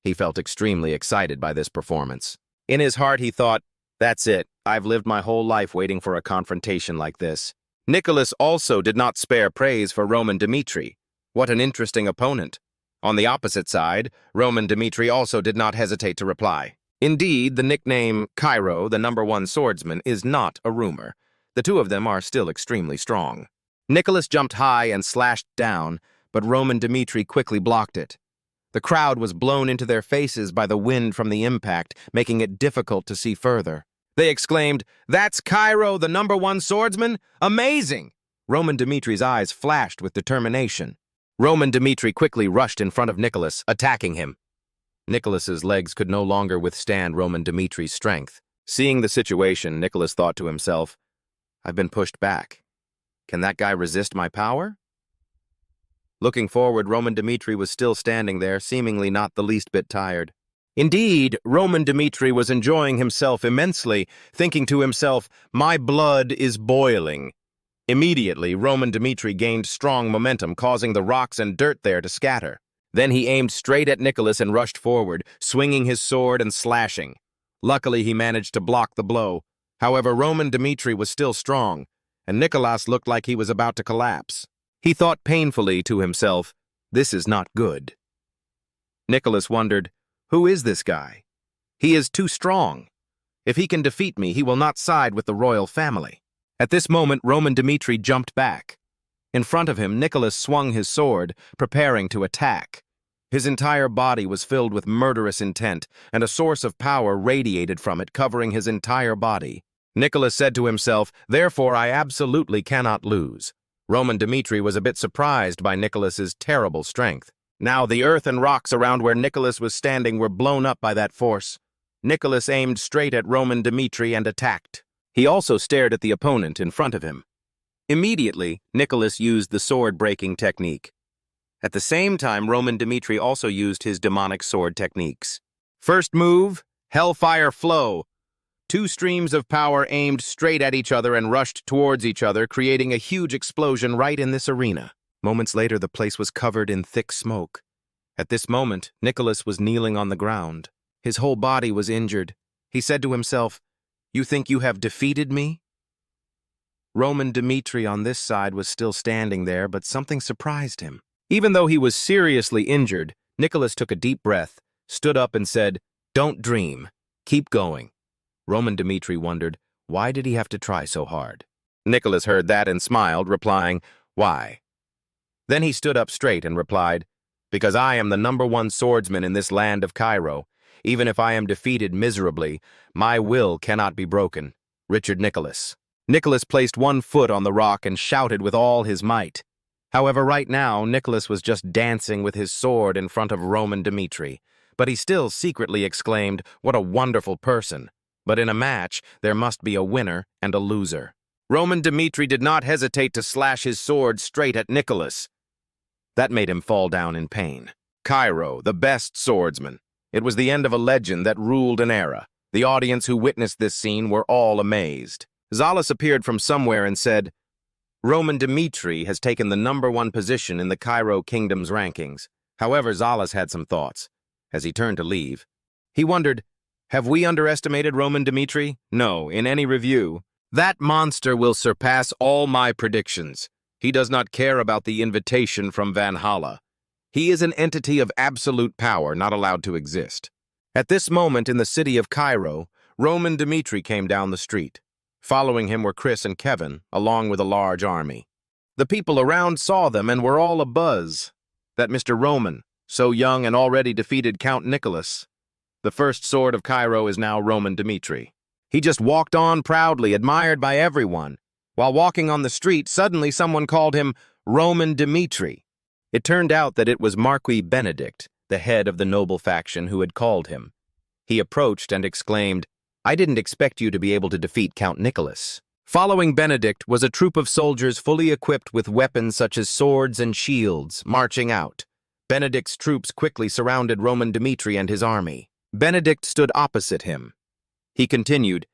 He felt extremely excited by this performance. In his heart, he thought, "That's it. I've lived my whole life waiting for a confrontation like this." Nicholas also did not spare praise for Roman Dmitri. What an interesting opponent. On the opposite side, Roman Dmitri also did not hesitate to reply. Indeed, the nickname Cairo, the #1 swordsman, is not a rumor. The two of them are still extremely strong. Nicholas jumped high and slashed down, but Roman Dmitri quickly blocked it. The crowd was blown into their faces by the wind from the impact, making it difficult to see further. They exclaimed, "That's Cairo, the #1 swordsman? Amazing!" Roman Dmitri's eyes flashed with determination. Roman Dmitri quickly rushed in front of Nicholas, attacking him. Nicholas's legs could no longer withstand Roman Dmitri's strength. Seeing the situation, Nicholas thought to himself, "I've been pushed back. Can that guy resist my power?" Looking forward, Roman Dmitri was still standing there, seemingly not the least bit tired. Indeed, Roman Dmitri was enjoying himself immensely, thinking to himself, "My blood is boiling." Immediately, Roman Dmitri gained strong momentum, causing the rocks and dirt there to scatter. Then he aimed straight at Nicholas and rushed forward, swinging his sword and slashing. Luckily, he managed to block the blow. However, Roman Dmitri was still strong, and Nicholas looked like he was about to collapse. He thought painfully to himself, "This is not good." Nicholas wondered, "Who is this guy? He is too strong. If he can defeat me, he will not side with the royal family." At this moment, Roman Dmitri jumped back. In front of him, Nicholas swung his sword, preparing to attack. His entire body was filled with murderous intent, and a source of power radiated from it, covering his entire body. Nicholas said to himself, "Therefore I absolutely cannot lose." Roman Dmitri was a bit surprised by Nicholas's terrible strength. Now the earth and rocks around where Nicholas was standing were blown up by that force. Nicholas aimed straight at Roman Dmitri and attacked. He also stared at the opponent in front of him. Immediately, Nicholas used the sword-breaking technique. At the same time, Roman Dmitri also used his demonic sword techniques. First move, Hellfire Flow. Two streams of power aimed straight at each other and rushed towards each other, creating a huge explosion right in this arena. Moments later, the place was covered in thick smoke. At this moment, Nicholas was kneeling on the ground. His whole body was injured. He said to himself, "You think you have defeated me?" Roman Dmitri on this side was still standing there, but something surprised him. Even though he was seriously injured, Nicholas took a deep breath, stood up and said, "Don't dream. Keep going." Roman Dmitri wondered, why did he have to try so hard? Nicholas heard that and smiled, replying, "Why?" Then he stood up straight and replied, "Because I am the #1 swordsman in this land of Cairo. Even if I am defeated miserably, my will cannot be broken. Richard Nicholas." Nicholas placed one foot on the rock and shouted with all his might. However, right now, Nicholas was just dancing with his sword in front of Roman Dmitri, but he still secretly exclaimed, "What a wonderful person." But in a match, there must be a winner and a loser. Roman Dmitri did not hesitate to slash his sword straight at Nicholas. That made him fall down in pain. Cairo, the best swordsman. It was the end of a legend that ruled an era. The audience who witnessed this scene were all amazed. Zalas appeared from somewhere and said, "Roman Dmitri has taken the #1 position in the Cairo Kingdom's rankings." However, Zalas had some thoughts. As he turned to leave, he wondered, have we underestimated Roman Dmitri? No, in any review. That monster will surpass all my predictions. He does not care about the invitation from Valhalla. He is an entity of absolute power, not allowed to exist. At this moment in the city of Cairo, Roman Dmitri came down the street. Following him were Chris and Kevin, along with a large army. The people around saw them and were all abuzz. That Mr. Roman, so young and already defeated Count Nicholas. The first sword of Cairo is now Roman Dmitri. He just walked on proudly, admired by everyone. While walking on the street, suddenly someone called him Roman Dmitri. It turned out that it was Marquis Benedict, the head of the noble faction, who had called him. He approached and exclaimed, "I didn't expect you to be able to defeat Count Nicholas." Following Benedict was a troop of soldiers fully equipped with weapons such as swords and shields, marching out. Benedict's troops quickly surrounded Roman Dmitri and his army. Benedict stood opposite him. He continued,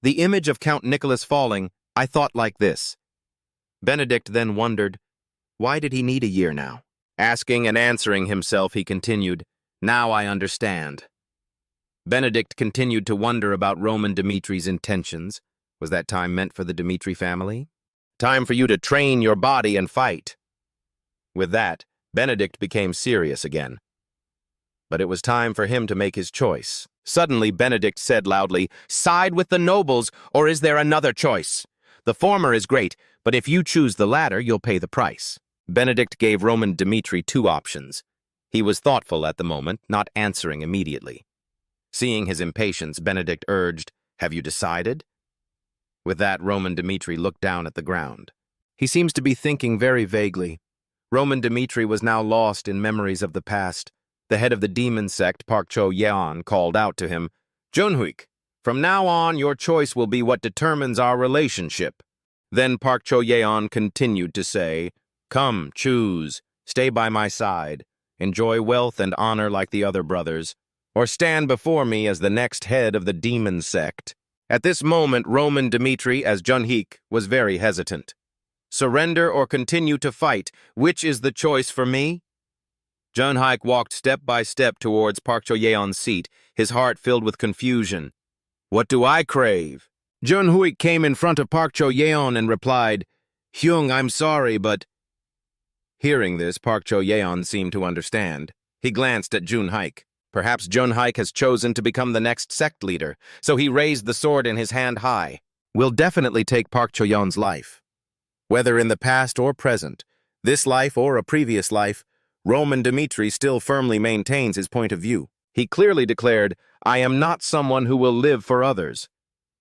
"The image of Count Nicholas falling, I thought like this." Benedict then wondered, why did he need a year now? Asking and answering himself, he continued, "Now I understand." Benedict continued to wonder about Roman Dmitri's intentions. Was that time meant for the Dmitri family? Time for you to train your body and fight. With that, Benedict became serious again. But it was time for him to make his choice. Suddenly, Benedict said loudly, "Side with the nobles, or is there another choice? The former is great, but if you choose the latter, you'll pay the price." Benedict gave Roman Dmitri two options. He was thoughtful at the moment, not answering immediately. Seeing his impatience, Benedict urged, "Have you decided?" With that, Roman Dmitri looked down at the ground. He seems to be thinking very vaguely. Roman Dmitri was now lost in memories of the past. The head of the demon sect, Park Cho-yeon, called out to him, "Junhuik, from now on your choice will be what determines our relationship." Then Park Cho-yeon continued to say, "Come, choose, stay by my side, enjoy wealth and honor like the other brothers, or stand before me as the next head of the demon sect." At this moment, Roman Dmitri, as Junhuik, was very hesitant. Surrender or continue to fight, which is the choice for me? Junhuik walked step by step towards Park Cho-yeon's seat, his heart filled with confusion. "What do I crave?" Junhuik came in front of Park Cho-yeon and replied, "Hyung, I'm sorry, but—" Hearing this, Park Cho-yeon seemed to understand. He glanced at Junhuik. Perhaps Junhuik has chosen to become the next sect leader, so he raised the sword in his hand high. "We'll definitely take Park Cho-yeon's life. Whether in the past or present, this life or a previous life, Roman Dmitri still firmly maintains his point of view. He clearly declared, 'I am not someone who will live for others.'"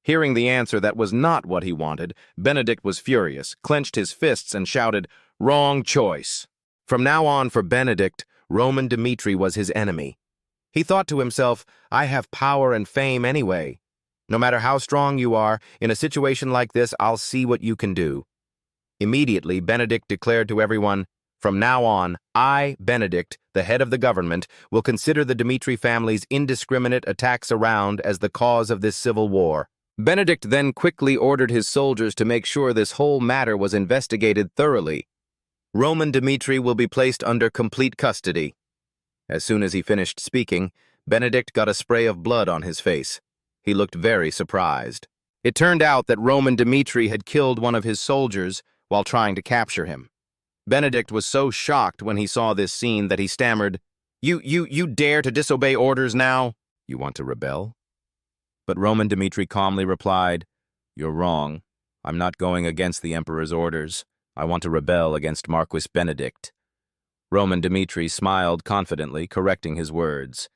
Hearing the answer that was not what he wanted, Benedict was furious, clenched his fists, and shouted, "Wrong choice." From now on, for Benedict, Roman Dmitri was his enemy. He thought to himself, "I have power and fame anyway. No matter how strong you are, in a situation like this, I'll see what you can do." Immediately, Benedict declared to everyone, "From now on, I, Benedict, the head of the government, will consider the Dmitri family's indiscriminate attacks around as the cause of this civil war." Benedict then quickly ordered his soldiers to make sure this whole matter was investigated thoroughly. "Roman Dmitri will be placed under complete custody." As soon as he finished speaking, Benedict got a spray of blood on his face. He looked very surprised. It turned out that Roman Dmitri had killed one of his soldiers while trying to capture him. Benedict was so shocked when he saw this scene that he stammered, You dare to disobey orders now? You want to rebel?" But Roman Dmitri calmly replied, "You're wrong. I'm not going against the Emperor's orders. I want to rebel against Marquis Benedict." Roman Dmitri smiled confidently, correcting his words.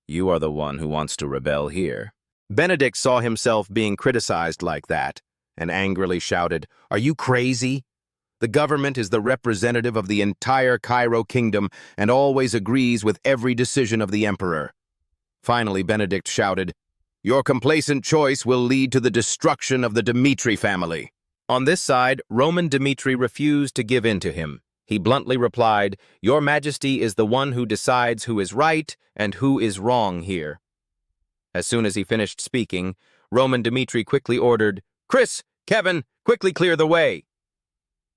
"You are the one who wants to rebel here." Benedict saw himself being criticized like that, and angrily shouted, "Are you crazy? The government is the representative of the entire Cairo kingdom and always agrees with every decision of the emperor." Finally, Benedict shouted, "Your complacent choice will lead to the destruction of the Dmitri family." On this side, Roman Dmitri refused to give in to him. He bluntly replied, "Your Majesty is the one who decides who is right and who is wrong here." As soon as he finished speaking, Roman Dmitri quickly ordered, "Chris, Kevin, quickly clear the way."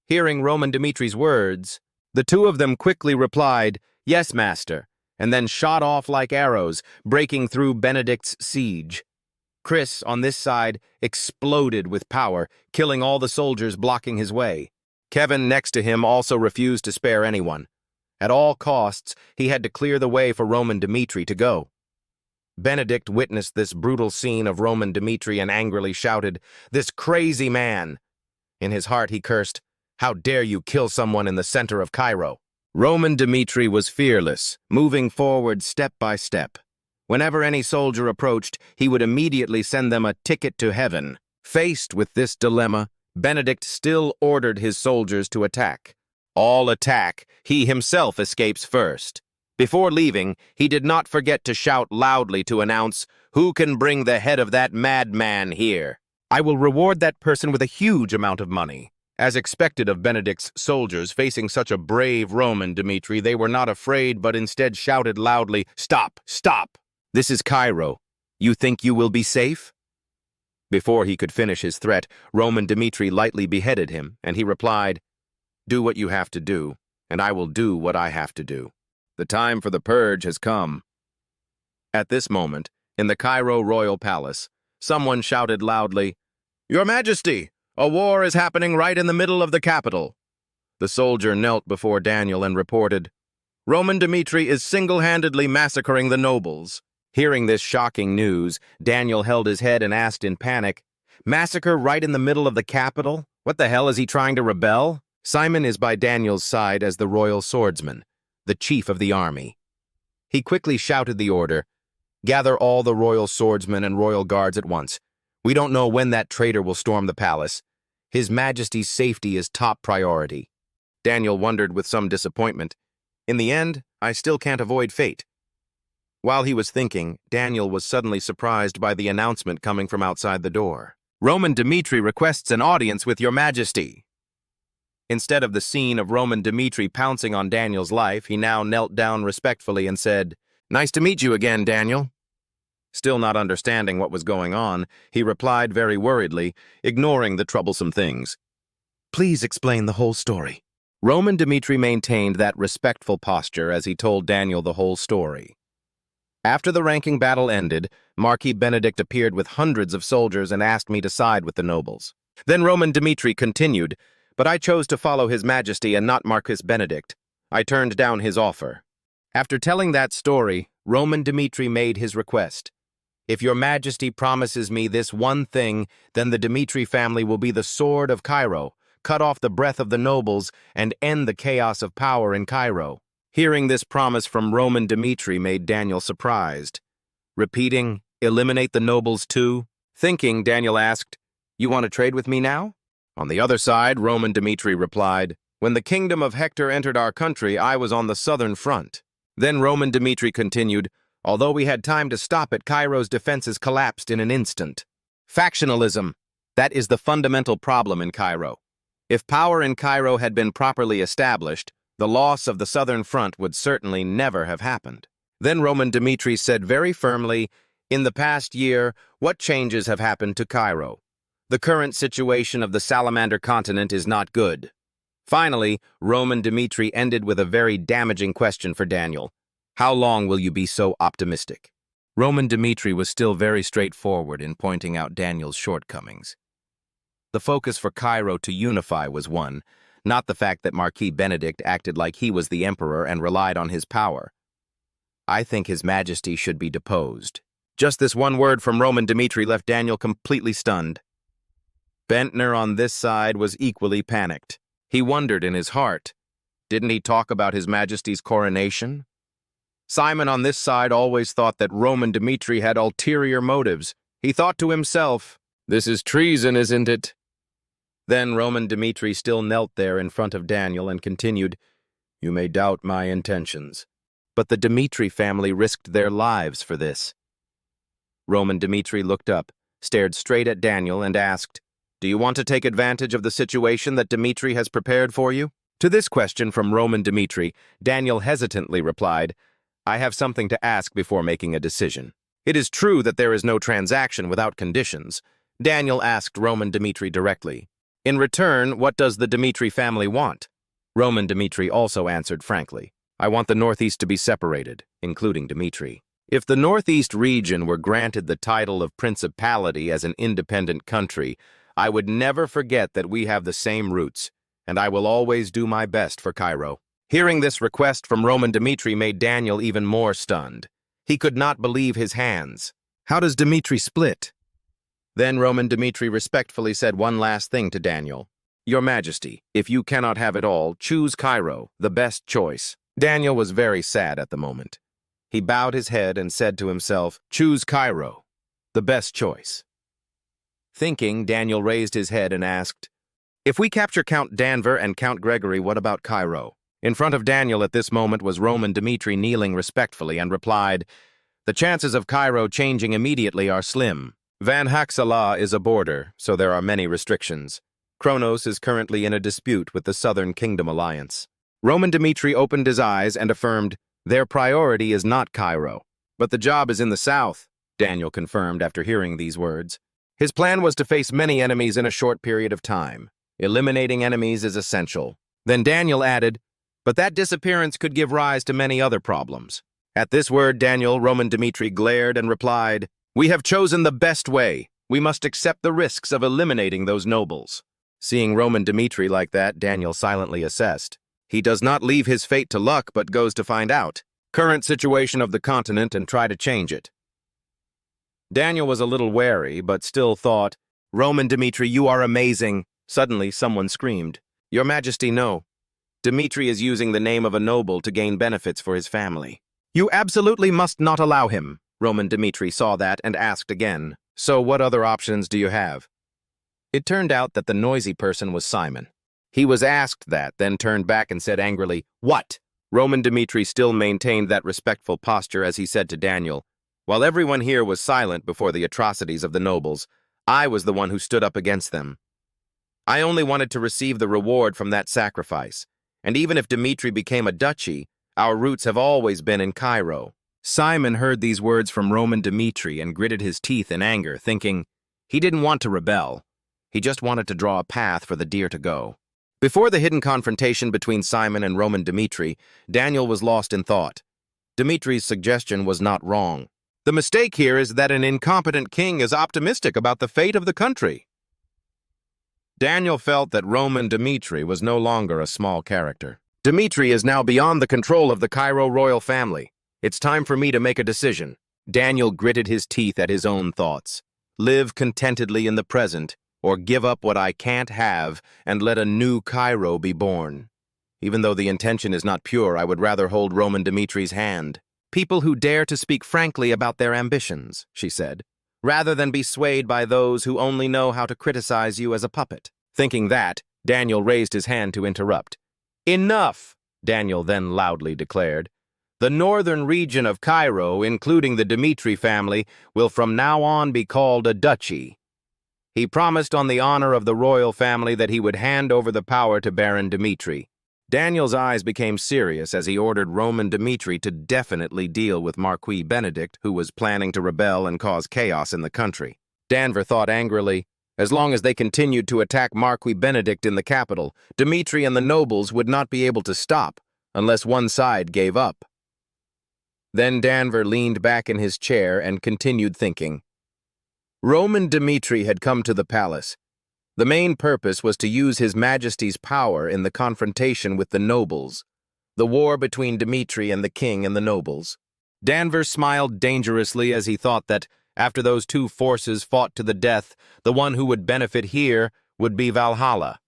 Hearing Roman Dmitri's words, the two of them quickly replied, "Yes, master," and then shot off like arrows, breaking through Benedict's siege. Chris, on this side, exploded with power, killing all the soldiers blocking his way. Kevin, next to him, also refused to spare anyone. At all costs, he had to clear the way for Roman Dmitri to go. Benedict witnessed this brutal scene of Roman Dmitri and angrily shouted, "This crazy man!" In his heart, he cursed, "How dare you kill someone in the center of Cairo?" Roman Dmitri was fearless, moving forward step by step. Whenever any soldier approached, he would immediately send them a ticket to heaven. Faced with this dilemma, Benedict still ordered his soldiers to attack. All attack, he himself escapes first. Before leaving, he did not forget to shout loudly to announce, "Who can bring the head of that madman here? I will reward that person with a huge amount of money." As expected of Benedict's soldiers facing such a brave Roman Dmitri, they were not afraid but instead shouted loudly, "Stop! Stop! This is Cairo. You think you will be safe?" Before he could finish his threat, Roman Dmitri lightly beheaded him, and he replied, "Do what you have to do, and I will do what I have to do. The time for the purge has come." At this moment, in the Cairo royal palace, someone shouted loudly, "Your Majesty! A war is happening right in the middle of the capital." The soldier knelt before Daniel and reported, "Roman Dmitri is single-handedly massacring the nobles. Hearing this shocking news, Daniel held his head and asked in panic, "Massacre right in the middle of the capital? What the hell, is he trying to rebel?" Simon is by Daniel's side as the royal swordsman, the chief of the army. He quickly shouted the order, "Gather all the royal swordsmen and royal guards at once. We don't know when that traitor will storm the palace. His Majesty's safety is top priority." Daniel wondered with some disappointment, "In the end, I still can't avoid fate." While he was thinking, Daniel was suddenly surprised by the announcement coming from outside the door. "Roman Dmitri requests an audience with your Majesty." Instead of the scene of Roman Dmitri pouncing on Daniel's life, he now knelt down respectfully and said, "Nice to meet you again, Daniel." Still not understanding what was going on, he replied very worriedly, ignoring the troublesome things. "Please explain the whole story." Roman Dmitri maintained that respectful posture as he told Daniel the whole story. After the ranking battle ended, Marquis Benedict appeared with hundreds of soldiers and asked me to side with the nobles. Then Roman Dmitri continued, "But I chose to follow His Majesty and not Marquis Benedict. I turned down his offer." After telling that story, Roman Dmitri made his request. "If your Majesty promises me this one thing, then the Dmitri family will be the sword of Cairo, cut off the breath of the nobles, and end the chaos of power in Cairo." Hearing this promise from Roman Dmitri made Daniel surprised. Repeating, "Eliminate the nobles too?" Thinking, Daniel asked, "You want to trade with me now?" On the other side, Roman Dmitri replied, "When the kingdom of Hector entered our country, I was on the southern front." Then Roman Dmitri continued, "Although we had time to stop it, Cairo's defenses collapsed in an instant." Factionalism. That is the fundamental problem in Cairo. If power in Cairo had been properly established, the loss of the southern front would certainly never have happened. Then Roman Dmitri said very firmly, "In the past year, what changes have happened to Cairo? The current situation of the Salamander continent is not good." Finally, Roman Dmitri ended with a very damaging question for Daniel. "How long will you be so optimistic?" Roman Dmitri was still very straightforward in pointing out Daniel's shortcomings. The focus for Cairo to unify was one, not the fact that Marquis Benedict acted like he was the emperor and relied on his power. "I think His Majesty should be deposed." Just this one word from Roman Dmitri left Daniel completely stunned. Bentner on this side was equally panicked. He wondered in his heart, didn't he talk about His Majesty's coronation? Simon on this side always thought that Roman Dmitri had ulterior motives. He thought to himself, "This is treason, isn't it?" Then Roman Dmitri still knelt there in front of Daniel and continued, "You may doubt my intentions, but the Dmitri family risked their lives for this." Roman Dmitri looked up, stared straight at Daniel and asked, "Do you want to take advantage of the situation that Dmitri has prepared for you?" To this question from Roman Dmitri, Daniel hesitantly replied, "I have something to ask before making a decision. It is true that there is no transaction without conditions." Daniel asked Roman Dmitri directly, "In return, what does the Dmitri family want?" Roman Dmitri also answered frankly, "I want the Northeast to be separated, including Dmitri. If the Northeast region were granted the title of principality as an independent country, I would never forget that we have the same roots, and I will always do my best for Cairo." Hearing this request from Roman Dmitri made Daniel even more stunned. He could not believe his hands. How does Dmitri split? Then Roman Dmitri respectfully said one last thing to Daniel. "Your Majesty, if you cannot have it all, choose Cairo, the best choice." Daniel was very sad at the moment. He bowed his head and said to himself, "Choose Cairo, the best choice." Thinking, Daniel raised his head and asked, "If we capture Count Danver and Count Gregory, what about Cairo?" In front of Daniel at this moment was Roman Dmitri kneeling respectfully and replied, "The chances of Cairo changing immediately are slim. Van Haxalah is a border, so there are many restrictions. Kronos is currently in a dispute with the Southern Kingdom Alliance." Roman Dmitri opened his eyes and affirmed, "Their priority is not Cairo, but the job is in the south," Daniel confirmed after hearing these words. His plan was to face many enemies in a short period of time. Eliminating enemies is essential. Then Daniel added, "But that disappearance could give rise to many other problems." At this word, Roman Dmitri glared and replied, "We have chosen the best way. We must accept the risks of eliminating those nobles." Seeing Roman Dmitri like that, Daniel silently assessed. He does not leave his fate to luck, but goes to find out. Current situation of the continent and try to change it. Daniel was a little wary, but still thought, "Roman Dmitri, you are amazing." Suddenly, someone screamed, "Your Majesty, no. Dmitri is using the name of a noble to gain benefits for his family." "You absolutely must not allow him." Roman Dmitri saw that and asked again, "So what other options do you have?" It turned out that the noisy person was Simon. He was asked that, then turned back and said angrily, "What?" Roman Dmitri still maintained that respectful posture as he said to Daniel, "While everyone here was silent before the atrocities of the nobles, I was the one who stood up against them. I only wanted to receive the reward from that sacrifice, and even if Dmitri became a duchy, our roots have always been in Cairo." Simon heard these words from Roman Dmitri and gritted his teeth in anger, thinking he didn't want to rebel. He just wanted to draw a path for the deer to go. Before the hidden confrontation between Simon and Roman Dmitri, Daniel was lost in thought. Dmitri's suggestion was not wrong. The mistake here is that an incompetent king is optimistic about the fate of the country. Daniel felt that Roman Dmitri was no longer a small character. Dmitri is now beyond the control of the Cairo royal family. It's time for me to make a decision. Daniel gritted his teeth at his own thoughts. Live contentedly in the present, or give up what I can't have and let a new Cairo be born. Even though the intention is not pure, I would rather hold Roman Dmitri's hand. "People who dare to speak frankly about their ambitions," she said, "rather than be swayed by those who only know how to criticize you as a puppet." Thinking that, Daniel raised his hand to interrupt. "Enough!" Daniel then loudly declared. "The northern region of Cairo, including the Dmitri family, will from now on be called a duchy." He promised on the honor of the royal family that he would hand over the power to Baron Dmitri. Daniel's eyes became serious as he ordered Roman Dmitri to definitely deal with Marquis Benedict, who was planning to rebel and cause chaos in the country. Danver thought angrily, as long as they continued to attack Marquis Benedict in the capital, Dmitri and the nobles would not be able to stop, unless one side gave up. Then Danver leaned back in his chair and continued thinking. Roman Dmitri had come to the palace. The main purpose was to use His Majesty's power in the confrontation with the nobles, the war between Dmitri and the king and the nobles. Danver smiled dangerously as he thought that, after those two forces fought to the death, the one who would benefit here would be Valhalla.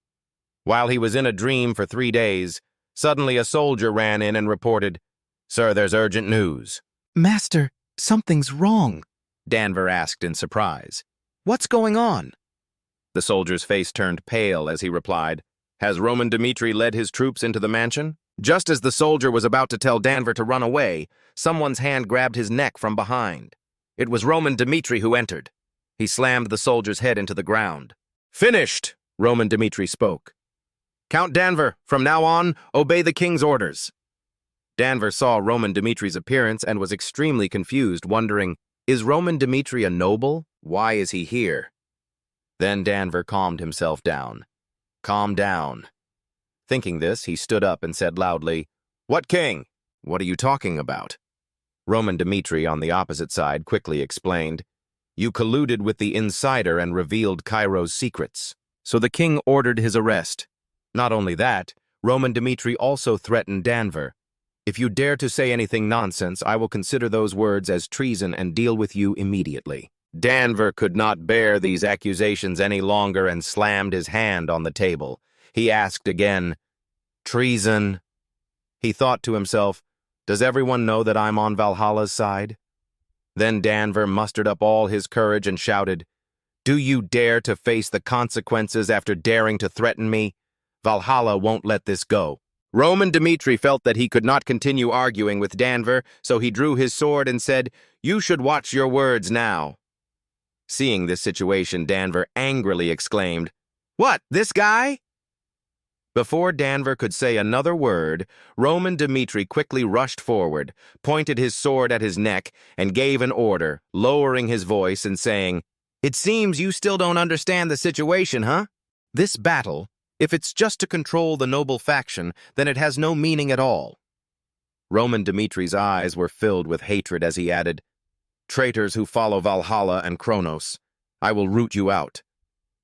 While he was in a dream for 3 days, suddenly a soldier ran in and reported, "Sir, there's urgent news." "Master, something's wrong," Danver asked in surprise. "What's going on?" The soldier's face turned pale as he replied, "Has Roman Dmitri led his troops into the mansion?" Just as the soldier was about to tell Danver to run away, someone's hand grabbed his neck from behind. It was Roman Dmitri who entered. He slammed the soldier's head into the ground. "Finished," Roman Dmitri spoke. "Count Danver, from now on, obey the king's orders." Danver saw Roman Dmitri's appearance and was extremely confused, wondering, is Roman Dmitri a noble? Why is he here? Then Danver calmed himself down. "Calm down." Thinking this, he stood up and said loudly, "What king? What are you talking about?" Roman Dmitri, on the opposite side, quickly explained, "You colluded with the insider and revealed Cairo's secrets. So the king ordered his arrest. Not only that, Roman Dmitri also threatened Danver. If you dare to say anything nonsense, I will consider those words as treason and deal with you immediately." Danver could not bear these accusations any longer and slammed his hand on the table. He asked again, "Treason?" He thought to himself, does everyone know that I'm on Valhalla's side? Then Danver mustered up all his courage and shouted, "Do you dare to face the consequences after daring to threaten me? Valhalla won't let this go." Roman Dmitri felt that he could not continue arguing with Danver, so he drew his sword and said, "You should watch your words now." Seeing this situation, Danver angrily exclaimed, "What, this guy?" Before Danver could say another word, Roman Dmitri quickly rushed forward, pointed his sword at his neck, and gave an order, lowering his voice and saying, "It seems you still don't understand the situation, huh? This battle, if it's just to control the noble faction, then it has no meaning at all." Roman Dmitri's eyes were filled with hatred as he added, "Traitors who follow Valhalla and Kronos, I will root you out.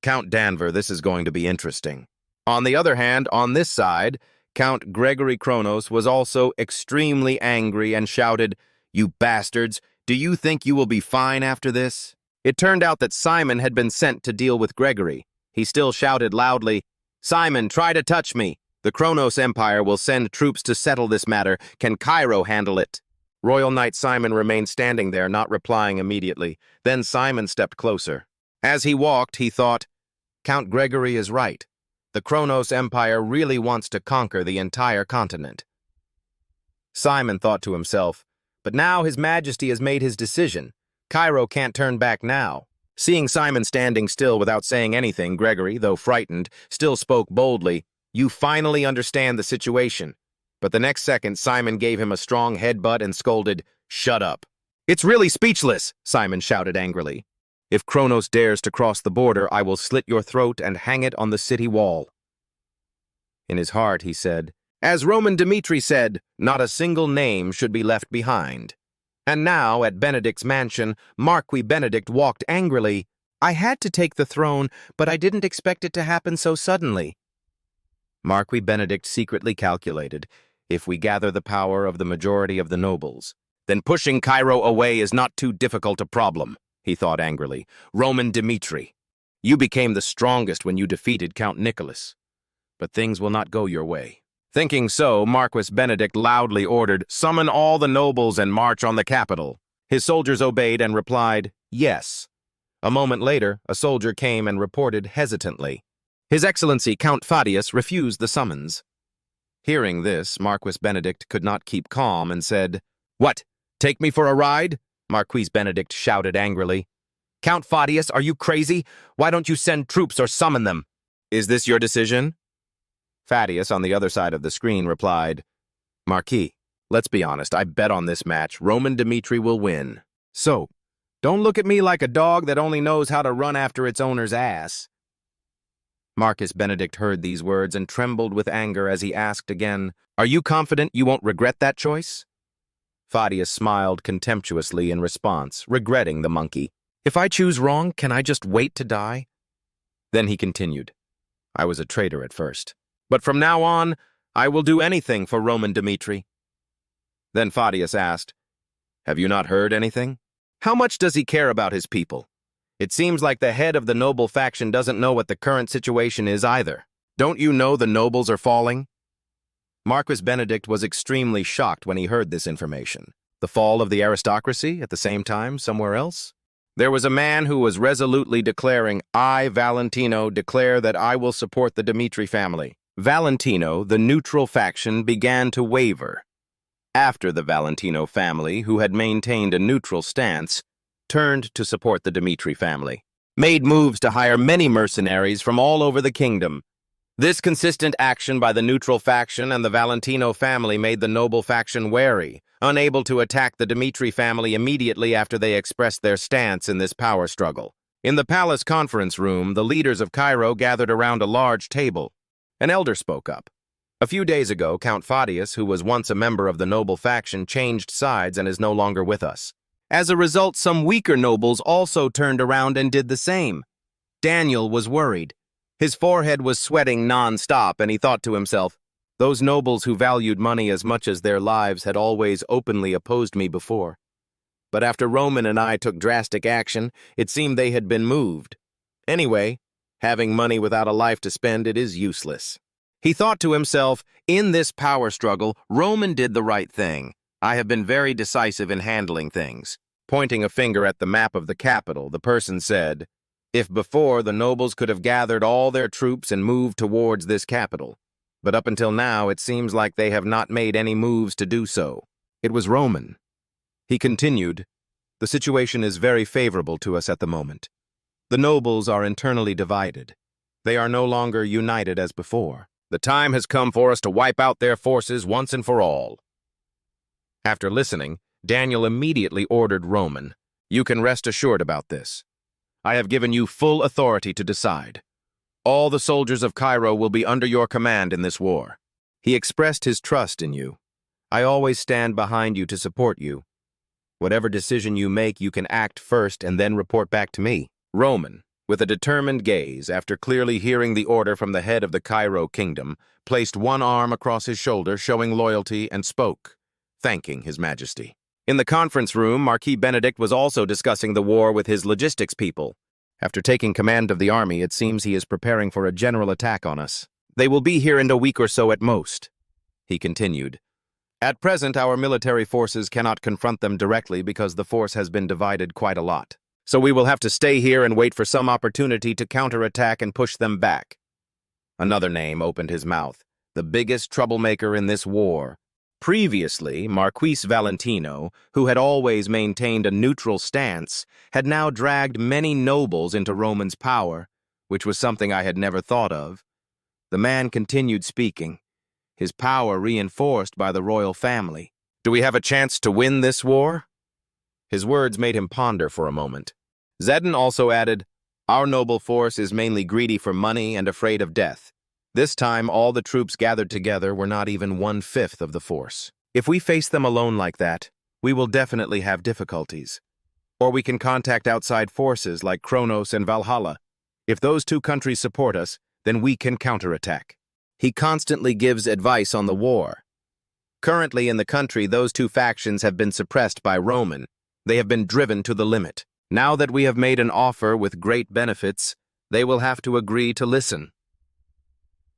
Count Danver, this is going to be interesting." On the other hand, on this side, Count Gregory Kronos was also extremely angry and shouted, "You bastards, Do you think you will be fine after this? It turned out that Simon had been sent to deal with Gregory. He still shouted loudly, "Simon, try to touch me. The Kronos Empire will send troops to settle this matter. Can Cairo handle it?" Royal Knight Simon remained standing there, not replying immediately. Then Simon stepped closer. As he walked, he thought, Count Gregory is right. The Kronos Empire really wants to conquer the entire continent. Simon thought to himself, but now His Majesty has made his decision. Cairo can't turn back now. Seeing Simon standing still without saying anything, Gregory, though frightened, still spoke boldly, "You finally understand the situation." But the next second, Simon gave him a strong headbutt and scolded, "Shut up." "It's really speechless," Simon shouted angrily. "If Kronos dares to cross the border, I will slit your throat and hang it on the city wall." In his heart, he said, "As Roman Dmitri said, not a single name should be left behind." And now, at Benedict's mansion, Marquis Benedict walked angrily. "I had to take the throne, but I didn't expect it to happen so suddenly." Marquis Benedict secretly calculated, if we gather the power of the majority of the nobles, then pushing Cairo away is not too difficult a problem, he thought angrily. "Roman Dmitri, you became the strongest when you defeated Count Nicholas, but things will not go your way." Thinking so, Marquis Benedict loudly ordered, "Summon all the nobles and march on the capital." His soldiers obeyed and replied, "Yes." A moment later, a soldier came and reported hesitantly, "His Excellency Count Fadius refused the summons." Hearing this, Marquis Benedict could not keep calm and said, "What, take me for a ride?" Marquis Benedict shouted angrily. "Count Fadius, are you crazy? Why don't you send troops or summon them?" "Is this your decision?" Fadius, on the other side of the screen, replied, "Marquis, let's be honest, I bet on this match Roman Dmitri will win. So, don't look at me like a dog that only knows how to run after its owner's ass." Marquis Benedict heard these words and trembled with anger as he asked again, "Are you confident you won't regret that choice?" Fadius smiled contemptuously in response, regretting the monkey. "If I choose wrong, can I just wait to die?" Then he continued, "I was a traitor at first, but from now on, I will do anything for Roman Dmitri." Then Fadius asked, "Have you not heard anything? How much does he care about his people? It seems like the head of the noble faction doesn't know what the current situation is either. Don't you know the nobles are falling?" Marquis Benedict was extremely shocked when he heard this information. The fall of the aristocracy at the same time somewhere else? There was a man who was resolutely declaring, "I, Valentino, declare that I will support the Dmitri family." Valentino, the neutral faction, began to waver. After the Valentino family, who had maintained a neutral stance, turned to support the Dmitri family, made moves to hire many mercenaries from all over the kingdom. This consistent action by the neutral faction and the Valentino family made the noble faction wary, unable to attack the Dmitri family immediately after they expressed their stance in this power struggle. In the palace conference room, the leaders of Cairo gathered around a large table. An elder spoke up. A few days ago, Count Fadius, who was once a member of the noble faction, changed sides and is no longer with us. As a result, some weaker nobles also turned around and did the same. Daniel was worried. His forehead was sweating non-stop, and he thought to himself, "Those nobles who valued money as much as their lives had always openly opposed me before. But after Roman and I took drastic action, it seemed they had been moved. Anyway, having money without a life to spend, it is useless." He thought to himself, "In this power struggle, Roman did the right thing. I have been very decisive in handling things." Pointing a finger at the map of the capital, the person said, "If before, the nobles could have gathered all their troops and moved towards this capital. But up until now, it seems like they have not made any moves to do so. It was Roman." He continued, "The situation is very favorable to us at the moment. The nobles are internally divided. They are no longer united as before. The time has come for us to wipe out their forces once and for all." After listening, Daniel immediately ordered Roman, "You can rest assured about this. I have given you full authority to decide. All the soldiers of Cairo will be under your command in this war." He expressed his trust in you. "I always stand behind you to support you. Whatever decision you make, you can act first and then report back to me." Roman, with a determined gaze, after clearly hearing the order from the head of the Cairo kingdom, placed one arm across his shoulder, showing loyalty, and spoke, thanking His Majesty. In the conference room, Marquis Benedict was also discussing the war with his logistics people. After taking command of the army, it seems he is preparing for a general attack on us. They will be here in a week or so at most, he continued. At present, our military forces cannot confront them directly because the force has been divided quite a lot. So we will have to stay here and wait for some opportunity to counterattack and push them back. Another name opened his mouth, the biggest troublemaker in this war. Previously, Marquis Valentino, who had always maintained a neutral stance, had now dragged many nobles into Roman's power, which was something I had never thought of. The man continued speaking, his power reinforced by the royal family. Do we have a chance to win this war? His words made him ponder for a moment. Zedin also added, our noble force is mainly greedy for money and afraid of death. This time, all the troops gathered together were not even 1/5 of the force. If we face them alone like that, we will definitely have difficulties. Or we can contact outside forces like Kronos and Valhalla. If those two countries support us, then we can counterattack. He constantly gives advice on the war. Currently in the country, those two factions have been suppressed by Roman. They have been driven to the limit. Now that we have made an offer with great benefits, they will have to agree to listen.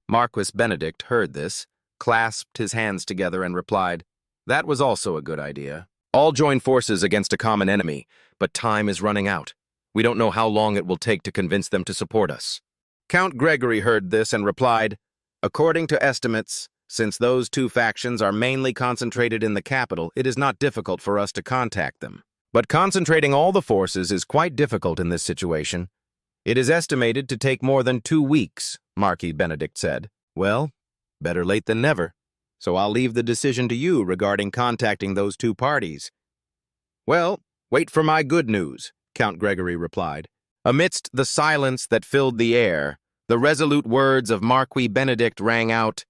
Marquis Benedict heard this, clasped his hands together and replied, that was also a good idea. All join forces against a common enemy, but time is running out. We don't know how long it will take to convince them to support us. Count Gregory heard this and replied, according to estimates, since those two factions are mainly concentrated in the capital, it is not difficult for us to contact them. But concentrating all the forces is quite difficult in this situation. It is estimated to take more than 2 weeks, Marquis Benedict said. Well, better late than never. So I'll leave the decision to you regarding contacting those two parties. Well, wait for my good news, Count Gregory replied. Amidst the silence that filled the air, the resolute words of Marquis Benedict rang out,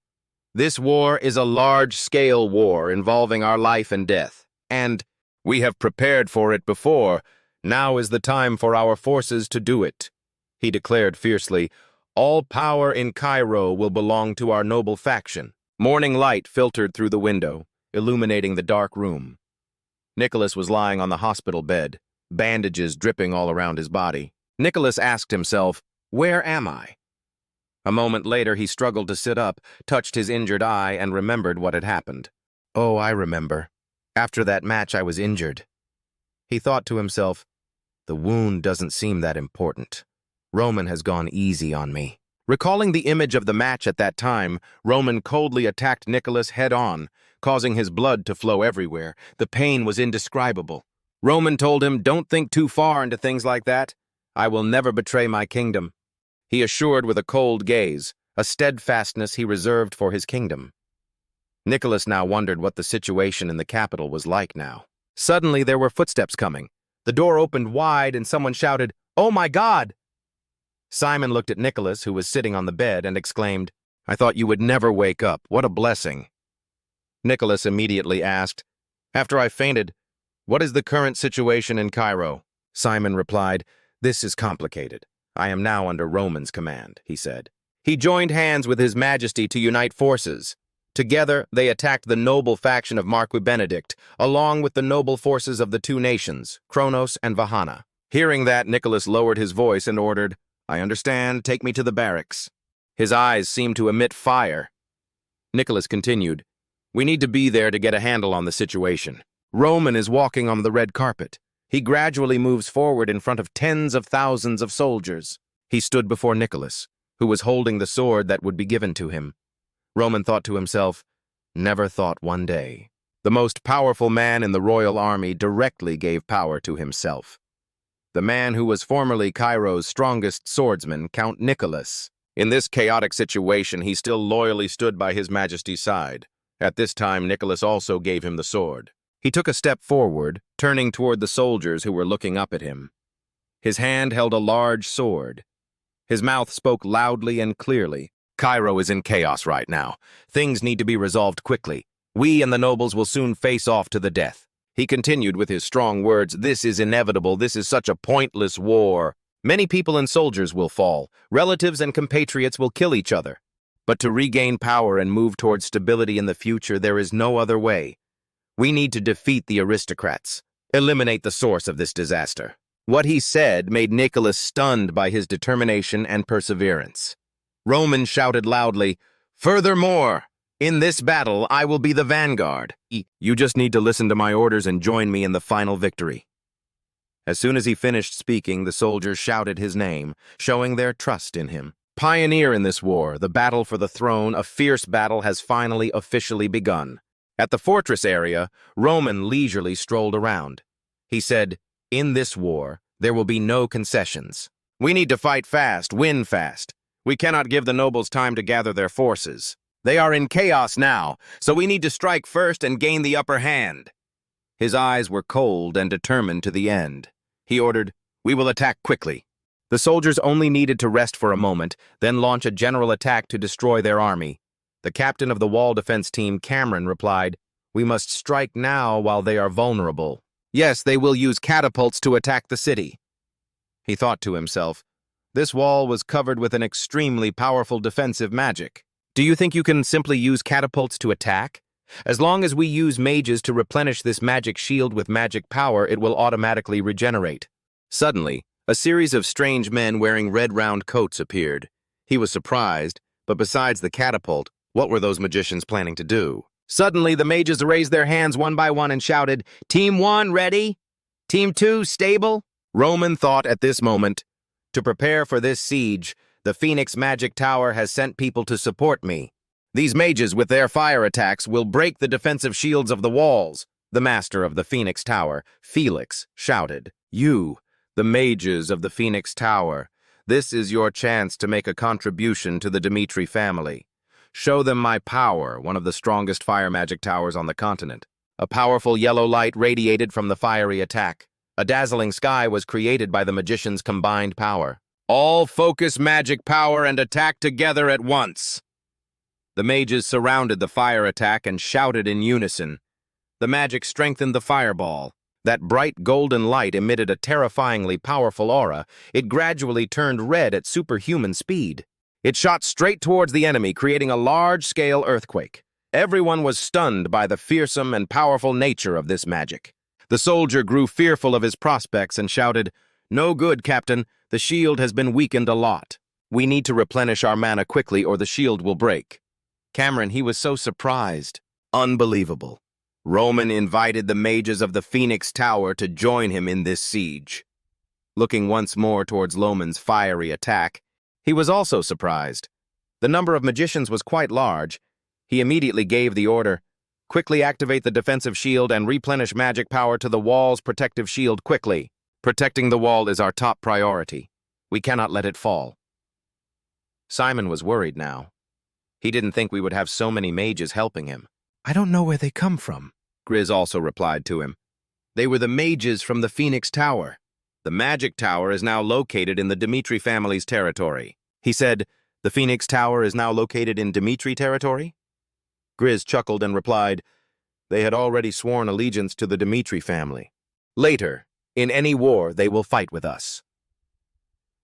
this war is a large-scale war involving our life and death, and we have prepared for it before. Now is the time for our forces to do it. He declared fiercely, all power in Cairo will belong to our noble faction. Morning light filtered through the window, illuminating the dark room. Nicholas was lying on the hospital bed, bandages dripping all around his body. Nicholas asked himself, where am I? A moment later, he struggled to sit up, touched his injured eye, and remembered what had happened. Oh, I remember. After that match, I was injured. He thought to himself, the wound doesn't seem that important. Roman has gone easy on me. Recalling the image of the match at that time, Roman coldly attacked Nicholas head-on, causing his blood to flow everywhere. The pain was indescribable. Roman told him, don't think too far into things like that. I will never betray my kingdom. He assured with a cold gaze, a steadfastness he reserved for his kingdom. Nicholas now wondered what the situation in the capital was like now. Suddenly there were footsteps coming. The door opened wide and someone shouted, oh my God! Simon looked at Nicholas, who was sitting on the bed, and exclaimed, I thought you would never wake up. What a blessing. Nicholas immediately asked, after I fainted, what is the current situation in Cairo? Simon replied, this is complicated. I am now under Roman's command, he said. He joined hands with His Majesty to unite forces. Together, they attacked the noble faction of Marquis Benedict, along with the noble forces of the two nations, Kronos and Vahana. Hearing that, Nicholas lowered his voice and ordered, I understand, take me to the barracks. His eyes seemed to emit fire. Nicholas continued, we need to be there to get a handle on the situation. Roman is walking on the red carpet. He gradually moves forward in front of tens of thousands of soldiers. He stood before Nicholas, who was holding the sword that would be given to him. Roman thought to himself, never thought one day. The most powerful man in the royal army directly gave power to himself. The man who was formerly Cairo's strongest swordsman, Count Nicholas. In this chaotic situation, he still loyally stood by His Majesty's side. At this time, Nicholas also gave him the sword. He took a step forward, turning toward the soldiers who were looking up at him. His hand held a large sword. His mouth spoke loudly and clearly. Cairo is in chaos right now. Things need to be resolved quickly. We and the nobles will soon face off to the death. He continued with his strong words, this is inevitable, this is such a pointless war. Many people and soldiers will fall. Relatives and compatriots will kill each other. But to regain power and move towards stability in the future, there is no other way. We need to defeat the aristocrats, eliminate the source of this disaster. What he said made Nicholas stunned by his determination and perseverance. Roman shouted loudly, "Furthermore, in this battle I will be the vanguard. You just need to listen to my orders and join me in the final victory." As soon as he finished speaking, the soldiers shouted his name, showing their trust in him. Pioneer in this war, the battle for the throne, a fierce battle has finally officially begun. At the fortress area, Roman leisurely strolled around. He said, "In this war, there will be no concessions. We need to fight fast, win fast. We cannot give the nobles time to gather their forces. They are in chaos now, so we need to strike first and gain the upper hand." His eyes were cold and determined to the end. He ordered, "We will attack quickly." The soldiers only needed to rest for a moment, then launch a general attack to destroy their army. The captain of the wall defense team, Cameron, replied, "We must strike now while they are vulnerable. Yes, they will use catapults to attack the city." He thought to himself, this wall was covered with an extremely powerful defensive magic. Do you think you can simply use catapults to attack? As long as we use mages to replenish this magic shield with magic power, it will automatically regenerate. Suddenly, a series of strange men wearing red round coats appeared. He was surprised, but besides the catapult, what were those magicians planning to do? Suddenly, the mages raised their hands one by one and shouted, "Team 1, ready? Team 2, stable?" Roman thought at this moment, "To prepare for this siege, the Phoenix Magic Tower has sent people to support me. These mages with their fire attacks will break the defensive shields of the walls." The master of the Phoenix Tower, Felix, shouted, "You, the mages of the Phoenix Tower, this is your chance to make a contribution to the Dmitri family. Show them my power, one of the strongest fire magic towers on the continent." A powerful yellow light radiated from the fiery attack. A dazzling sky was created by the magician's combined power. "All focus magic power and attack together at once." The mages surrounded the fire attack and shouted in unison. The magic strengthened the fireball. That bright golden light emitted a terrifyingly powerful aura. It gradually turned red at superhuman speed. It shot straight towards the enemy, creating a large-scale earthquake. Everyone was stunned by the fearsome and powerful nature of this magic. The soldier grew fearful of his prospects and shouted, "No good, Captain. The shield has been weakened a lot. We need to replenish our mana quickly or the shield will break." Cameron, he was so surprised. Unbelievable. Roman invited the mages of the Phoenix Tower to join him in this siege. Looking once more towards Roman's fiery attack, he was also surprised. The number of magicians was quite large. He immediately gave the order, "Quickly activate the defensive shield and replenish magic power to the wall's protective shield quickly. Protecting the wall is our top priority. We cannot let it fall." Simon was worried now. He didn't think we would have so many mages helping him. "I don't know where they come from," Grizz also replied to him. "They were the mages from the Phoenix Tower. The magic tower is now located in the Dmitri family's territory." He said, "The Phoenix Tower is now located in Dmitri territory?" Grizz chuckled and replied, "They had already sworn allegiance to the Dmitri family. Later, in any war, they will fight with us."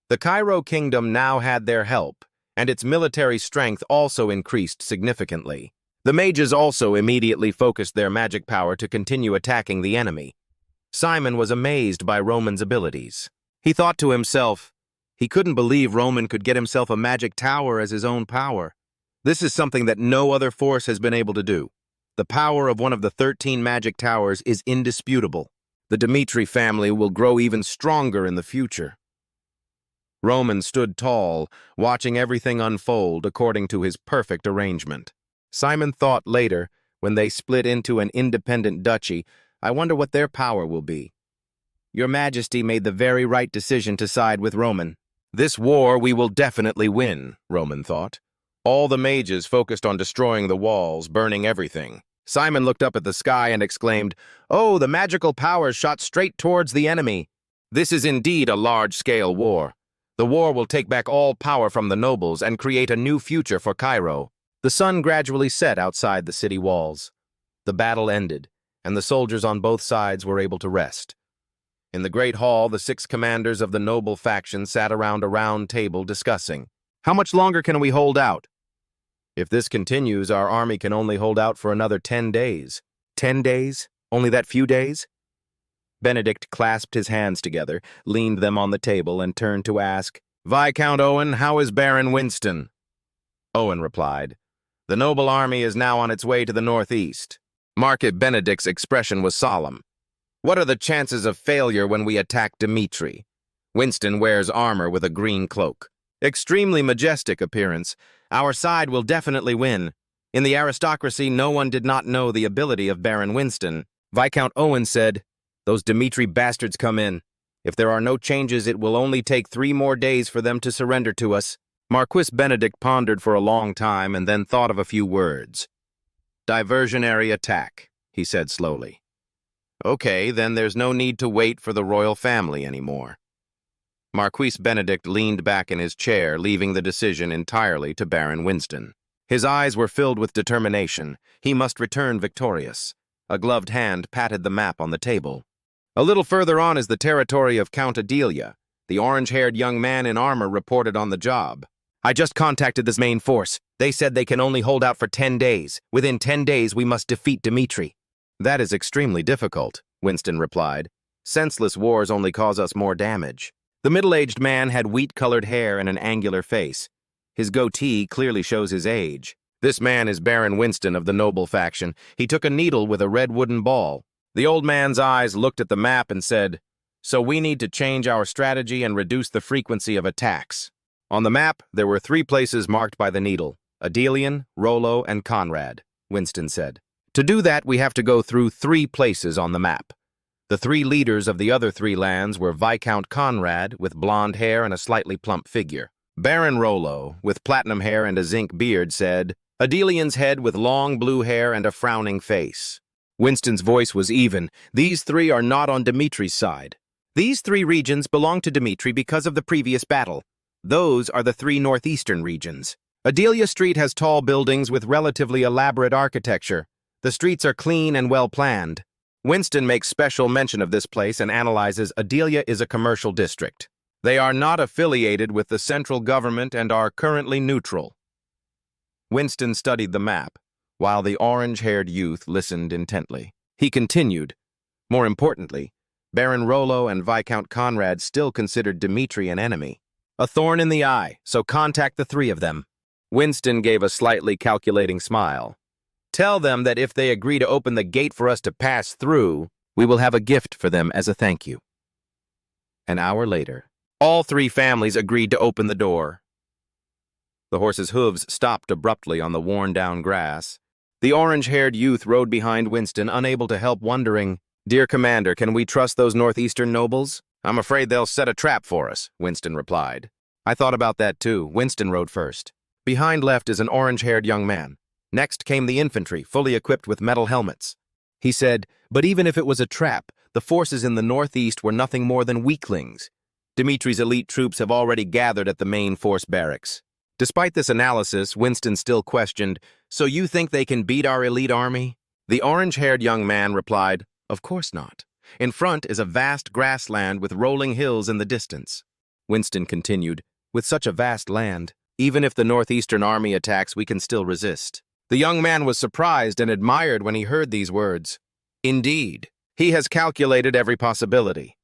The Cairo kingdom now had their help, and its military strength also increased significantly. The mages also immediately focused their magic power to continue attacking the enemy. Simon was amazed by Roman's abilities. He thought to himself, he couldn't believe Roman could get himself a magic tower as his own power. This is something that no other force has been able to do. The power of one of the 13 magic towers is indisputable. The Dmitri family will grow even stronger in the future. Roman stood tall, watching everything unfold according to his perfect arrangement. Simon thought later, when they split into an independent duchy, "I wonder what their power will be." Your Majesty made the very right decision to side with Roman. This war we will definitely win, Roman thought. All the mages focused on destroying the walls, burning everything. Simon looked up at the sky and exclaimed, "Oh, the magical powers shot straight towards the enemy. This is indeed a large-scale war. The war will take back all power from the nobles and create a new future for Cairo." The sun gradually set outside the city walls. The battle ended, and the soldiers on both sides were able to rest. In the great hall, the 6 commanders of the noble faction sat around a round table discussing. "How much longer can we hold out? If this continues, our army can only hold out for another 10 days. 10 days? Only that few days? Benedict clasped his hands together, leaned them on the table, and turned to ask, Viscount Owen, how is Baron Winston? Owen replied, The noble army is now on its way to the northeast. Market Benedict's expression was solemn. What are the chances of failure when we attack Dmitri? Winston wears armor with a green cloak. Extremely majestic appearance. Our side will definitely win. In the aristocracy, no one did not know the ability of Baron Winston. Viscount Owen said, Those Dmitri bastards come in. If there are no changes, it will only take 3 more days for them to surrender to us. Marquis Benedict pondered for a long time and then thought of a few words. Diversionary attack, he said slowly. Okay, then there's no need to wait for the royal family anymore. Marquis Benedict leaned back in his chair, leaving the decision entirely to Baron Winston. His eyes were filled with determination. He must return victorious. A gloved hand patted the map on the table. A little further on is the territory of Count Adelia. The orange-haired young man in armor reported on the job. I just contacted this main force. They said they can only hold out for 10 days. Within 10 days, we must defeat Dmitri. That is extremely difficult, Winston replied. Senseless wars only cause us more damage. The middle-aged man had wheat-colored hair and an angular face. His goatee clearly shows his age. This man is Baron Winston of the noble faction. He took a needle with a red wooden ball. The old man's eyes looked at the map and said, So we need to change our strategy and reduce the frequency of attacks. On the map, there were 3 places marked by the needle, Adelian, Rollo, and Conrad, Winston said. To do that, we have to go through 3 places on the map. The 3 leaders of the other 3 lands were Viscount Conrad, with blonde hair and a slightly plump figure. Baron Rollo, with platinum hair and a zinc beard, said, Adelian's head with long blue hair and a frowning face. Winston's voice was even. These 3 are not on Dmitri's side. These 3 regions belong to Dmitri because of the previous battle. Those are the 3 northeastern regions. Adelia Street has tall buildings with relatively elaborate architecture. The streets are clean and well-planned. Winston makes special mention of this place and analyzes Adelia is a commercial district. They are not affiliated with the central government and are currently neutral. Winston studied the map, while the orange-haired youth listened intently. He continued, More importantly, Baron Rollo and Viscount Conrad still considered Dmitri an enemy. A thorn in the eye, so contact the 3 of them. Winston gave a slightly calculating smile. Tell them that if they agree to open the gate for us to pass through, we will have a gift for them as a thank you. An hour later, all 3 families agreed to open the door. The horse's hooves stopped abruptly on the worn-down grass. The orange-haired youth rode behind Winston, unable to help wondering, Dear Commander, can we trust those northeastern nobles? I'm afraid they'll set a trap for us, Winston replied. I thought about that too. Winston rode first. Behind left is an orange-haired young man. Next came the infantry, fully equipped with metal helmets. He said, But even if it was a trap, the forces in the northeast were nothing more than weaklings. Dmitri's elite troops have already gathered at the main force barracks. Despite this analysis, Winston still questioned, So you think they can beat our elite army? The orange-haired young man replied, Of course not. In front is a vast grassland with rolling hills in the distance. Winston continued, With such a vast land, even if the northeastern army attacks, we can still resist. The young man was surprised and admired when he heard these words. Indeed, he has calculated every possibility.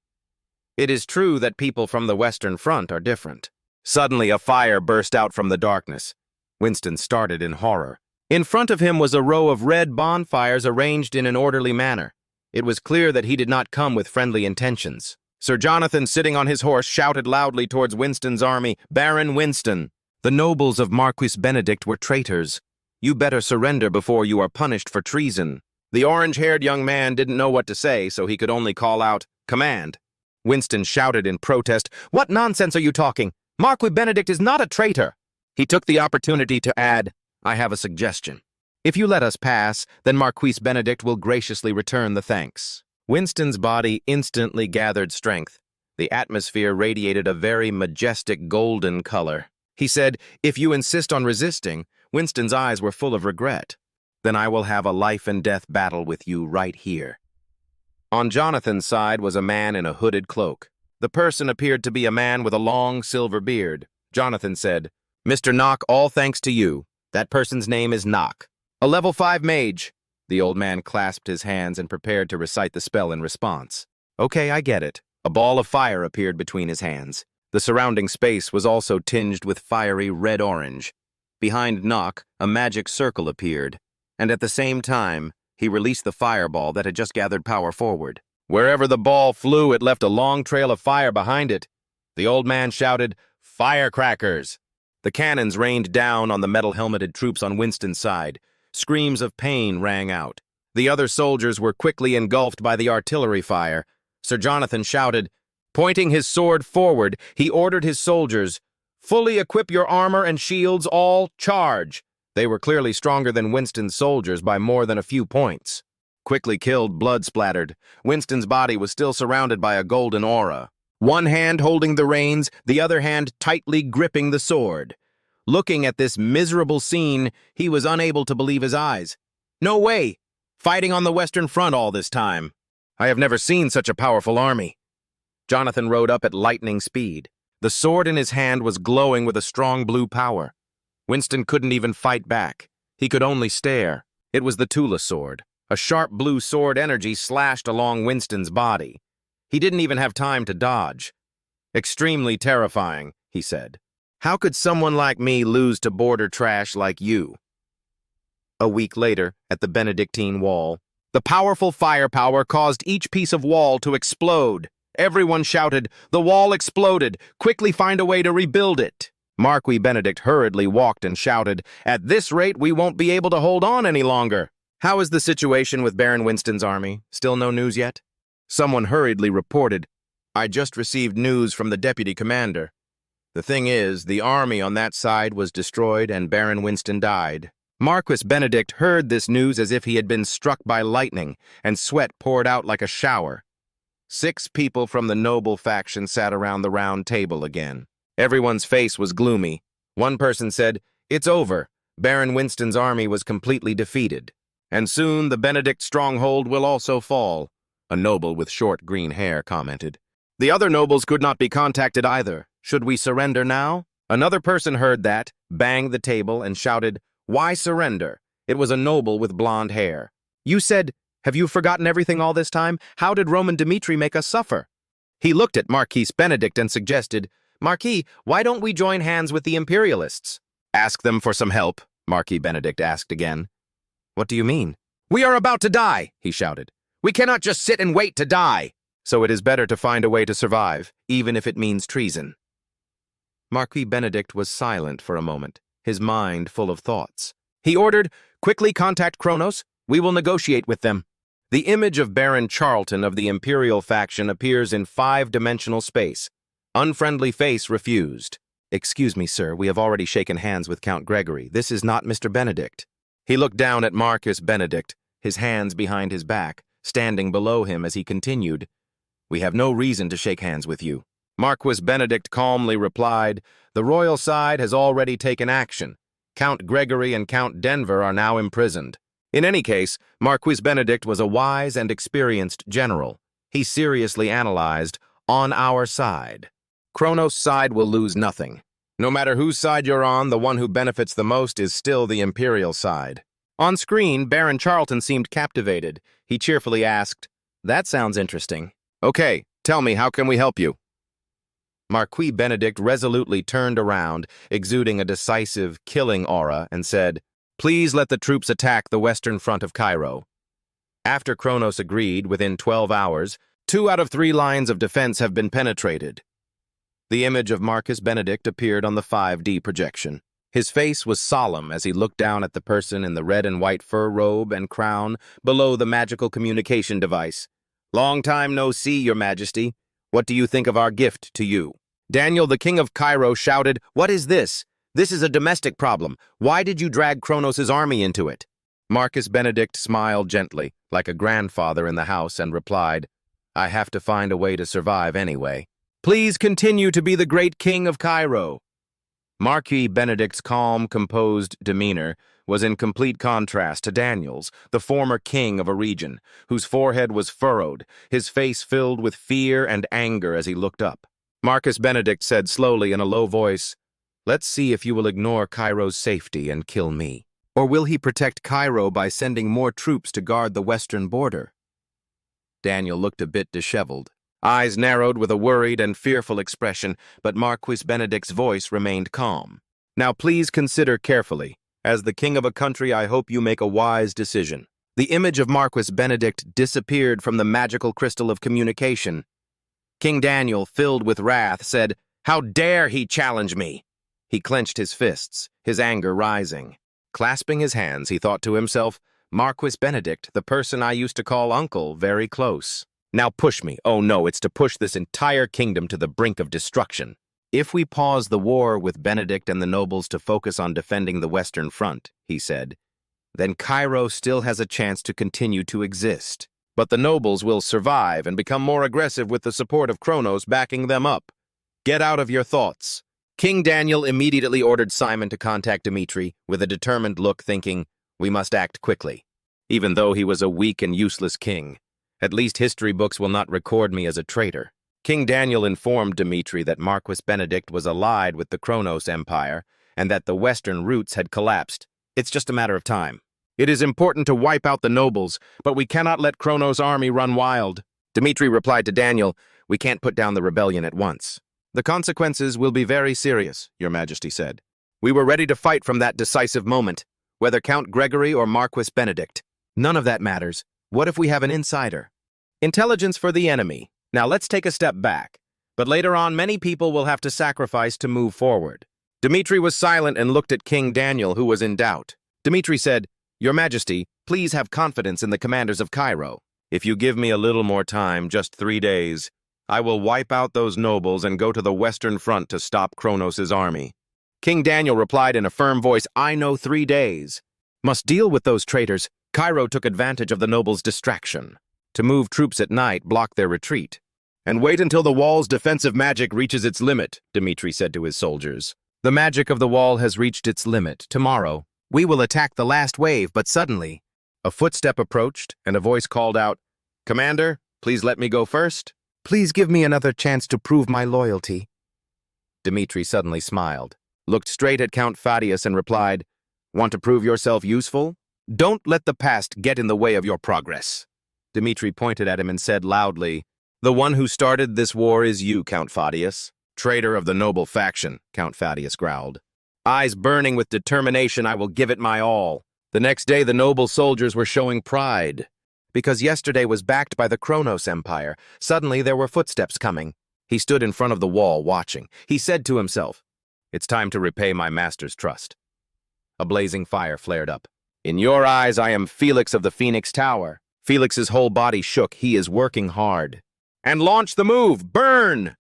It is true that people from the Western Front are different. Suddenly, a fire burst out from the darkness. Winston started in horror. In front of him was a row of red bonfires arranged in an orderly manner. It was clear that he did not come with friendly intentions. Sir Jonathan, sitting on his horse, shouted loudly towards Winston's army, Baron Winston, the nobles of Marquis Benedict were traitors. You better surrender before you are punished for treason. The orange-haired young man didn't know what to say, so he could only call out, Command. Winston shouted in protest, What nonsense are you talking? Marquis Benedict is not a traitor. He took the opportunity to add, I have a suggestion. If you let us pass, then Marquis Benedict will graciously return the thanks. Winston's body instantly gathered strength. The atmosphere radiated a very majestic golden color. He said, If you insist on resisting, Winston's eyes were full of regret. Then I will have a life-and-death battle with you right here. On Jonathan's side was a man in a hooded cloak. The person appeared to be a man with a long silver beard. Jonathan said, Mr. Nock, all thanks to you. That person's name is Nock. A level 5 mage. The old man clasped his hands and prepared to recite the spell in response. Okay, I get it. A ball of fire appeared between his hands. The surrounding space was also tinged with fiery red-orange. Behind Nock, a magic circle appeared, and at the same time, he released the fireball that had just gathered power forward. Wherever the ball flew, it left a long trail of fire behind it. The old man shouted, "Firecrackers!" The cannons rained down on the metal-helmeted troops on Winston's side. Screams of pain rang out. The other soldiers were quickly engulfed by the artillery fire. Sir Jonathan shouted. Pointing his sword forward, he ordered his soldiers, "Fully equip your armor and shields, all charge!" They were clearly stronger than Winston's soldiers by more than a few points. Quickly killed, blood splattered. Winston's body was still surrounded by a golden aura. One hand holding the reins, the other hand tightly gripping the sword. Looking at this miserable scene, he was unable to believe his eyes. No way! Fighting on the Western Front all this time. I have never seen such a powerful army. Jonathan rode up at lightning speed. The sword in his hand was glowing with a strong blue power. Winston couldn't even fight back. He could only stare. It was the Tula sword. A sharp blue sword energy slashed along Winston's body. He didn't even have time to dodge. "Extremely terrifying," he said. "How could someone like me lose to border trash like you?" A week later, at the Benedictine wall, the powerful firepower caused each piece of wall to explode. Everyone shouted, "The wall exploded! Quickly find a way to rebuild it!" Marquis Benedict hurriedly walked and shouted, "At this rate, we won't be able to hold on any longer." "How is the situation with Baron Winston's army? Still no news yet?" Someone hurriedly reported, "I just received news from the deputy commander. The thing is, the army on that side was destroyed and Baron Winston died." Marquis Benedict heard this news as if he had been struck by lightning, and sweat poured out like a shower. 6 people from the noble faction sat around the round table again. Everyone's face was gloomy. One person said, "It's over. Baron Winston's army was completely defeated. And soon the Benedict stronghold will also fall," a noble with short green hair commented. "The other nobles could not be contacted either. Should we surrender now?" Another person heard that, banged the table, and shouted, "Why surrender?" It was a noble with blonde hair. "You said, have you forgotten everything all this time? How did Roman Dmitri make us suffer?" He looked at Marquis Benedict and suggested, "Marquis, why don't we join hands with the Imperialists?" "Ask them for some help," Marquis Benedict asked again. "What do you mean?" "We are about to die," he shouted. "We cannot just sit and wait to die. So it is better to find a way to survive, even if it means treason." Marquis Benedict was silent for a moment, his mind full of thoughts. He ordered, "Quickly contact Kronos. We will negotiate with them." The image of Baron Charlton of the Imperial faction appears in 5-dimensional space. Unfriendly face refused. "Excuse me, sir, we have already shaken hands with Count Gregory. This is not Mr. Benedict." He looked down at Marquis Benedict, his hands behind his back, standing below him as he continued, "We have no reason to shake hands with you." Marquis Benedict calmly replied, "The royal side has already taken action. Count Gregory and Count Denver are now imprisoned." In any case, Marquis Benedict was a wise and experienced general. He seriously analyzed, "On our side. Kronos' side will lose nothing. No matter whose side you're on, the one who benefits the most is still the Imperial side." On screen, Baron Charlton seemed captivated. He cheerfully asked, "That sounds interesting. Okay, tell me, how can we help you?" Marquis Benedict resolutely turned around, exuding a decisive, killing aura, and said, "Please let the troops attack the western front of Cairo." After Kronos agreed, within 12 hours, 2 out of 3 lines of defense have been penetrated. The image of Marquis Benedict appeared on the 5D projection. His face was solemn as he looked down at the person in the red and white fur robe and crown below the magical communication device. "Long time no see, Your Majesty. What do you think of our gift to you?" Daniel, the king of Cairo, shouted, "What is this? This is a domestic problem. Why did you drag Kronos' army into it?" Marquis Benedict smiled gently, like a grandfather in the house, and replied, "I have to find a way to survive anyway. Please continue to be the great king of Cairo." Marquis Benedict's calm, composed demeanor was in complete contrast to Daniel's, the former king of a region, whose forehead was furrowed, his face filled with fear and anger as he looked up. Marquis Benedict said slowly in a low voice, "Let's see if you will ignore Cairo's safety and kill me." Or will he protect Cairo by sending more troops to guard the western border? Daniel looked a bit disheveled, eyes narrowed with a worried and fearful expression, but Marquis Benedict's voice remained calm. Now please consider carefully. As the king of a country, I hope you make a wise decision. The image of Marquis Benedict disappeared from the magical crystal of communication. King Daniel, filled with wrath, said, "How dare he challenge me?" He clenched his fists, his anger rising. Clasping his hands, he thought to himself, Marquis Benedict, the person I used to call uncle, very close. Now push me. Oh no, it's to push this entire kingdom to the brink of destruction. If we pause the war with Benedict and the nobles to focus on defending the Western Front, he said, then Cairo still has a chance to continue to exist. But the nobles will survive and become more aggressive with the support of Kronos backing them up. Get out of your thoughts. King Daniel immediately ordered Simon to contact Dmitri with a determined look, thinking, we must act quickly. Even though he was a weak and useless king, at least history books will not record me as a traitor. King Daniel informed Dmitri that Marquis Benedict was allied with the Kronos Empire and that the western routes had collapsed. It's just a matter of time. It is important to wipe out the nobles, but we cannot let Kronos' army run wild. Dmitri replied to Daniel, we can't put down the rebellion at once. The consequences will be very serious, Your Majesty said. We were ready to fight from that decisive moment, whether Count Gregory or Marquis Benedict. None of that matters. What if we have an insider? Intelligence for the enemy. Now let's take a step back. But later on, many people will have to sacrifice to move forward. Dmitri was silent and looked at King Daniel, who was in doubt. Dmitri said, Your Majesty, please have confidence in the commanders of Cairo. If you give me a little more time, just 3 days, I will wipe out those nobles and go to the Western Front to stop Kronos' army. King Daniel replied in a firm voice, I know 3 days. Must deal with those traitors. Cairo took advantage of the nobles' distraction to move troops at night, block their retreat. And wait until the wall's defensive magic reaches its limit, Dmitri said to his soldiers. The magic of the wall has reached its limit. Tomorrow, we will attack the last wave, but suddenly, a footstep approached and a voice called out, Commander, please let me go first. Please give me another chance to prove my loyalty. Dmitri suddenly smiled, looked straight at Count Fadius and replied, Want to prove yourself useful? Don't let the past get in the way of your progress. Dmitri pointed at him and said loudly, The one who started this war is you, Count Fadius. Traitor of the noble faction, Count Fadius growled. Eyes burning with determination, I will give it my all. The next day the noble soldiers were showing pride. Because yesterday was backed by the Kronos Empire, suddenly there were footsteps coming. He stood in front of the wall, watching. He said to himself, It's time to repay my master's trust. A blazing fire flared up. In your eyes, I am Felix of the Phoenix Tower. Felix's whole body shook. He is working hard. And launch the move! Burn!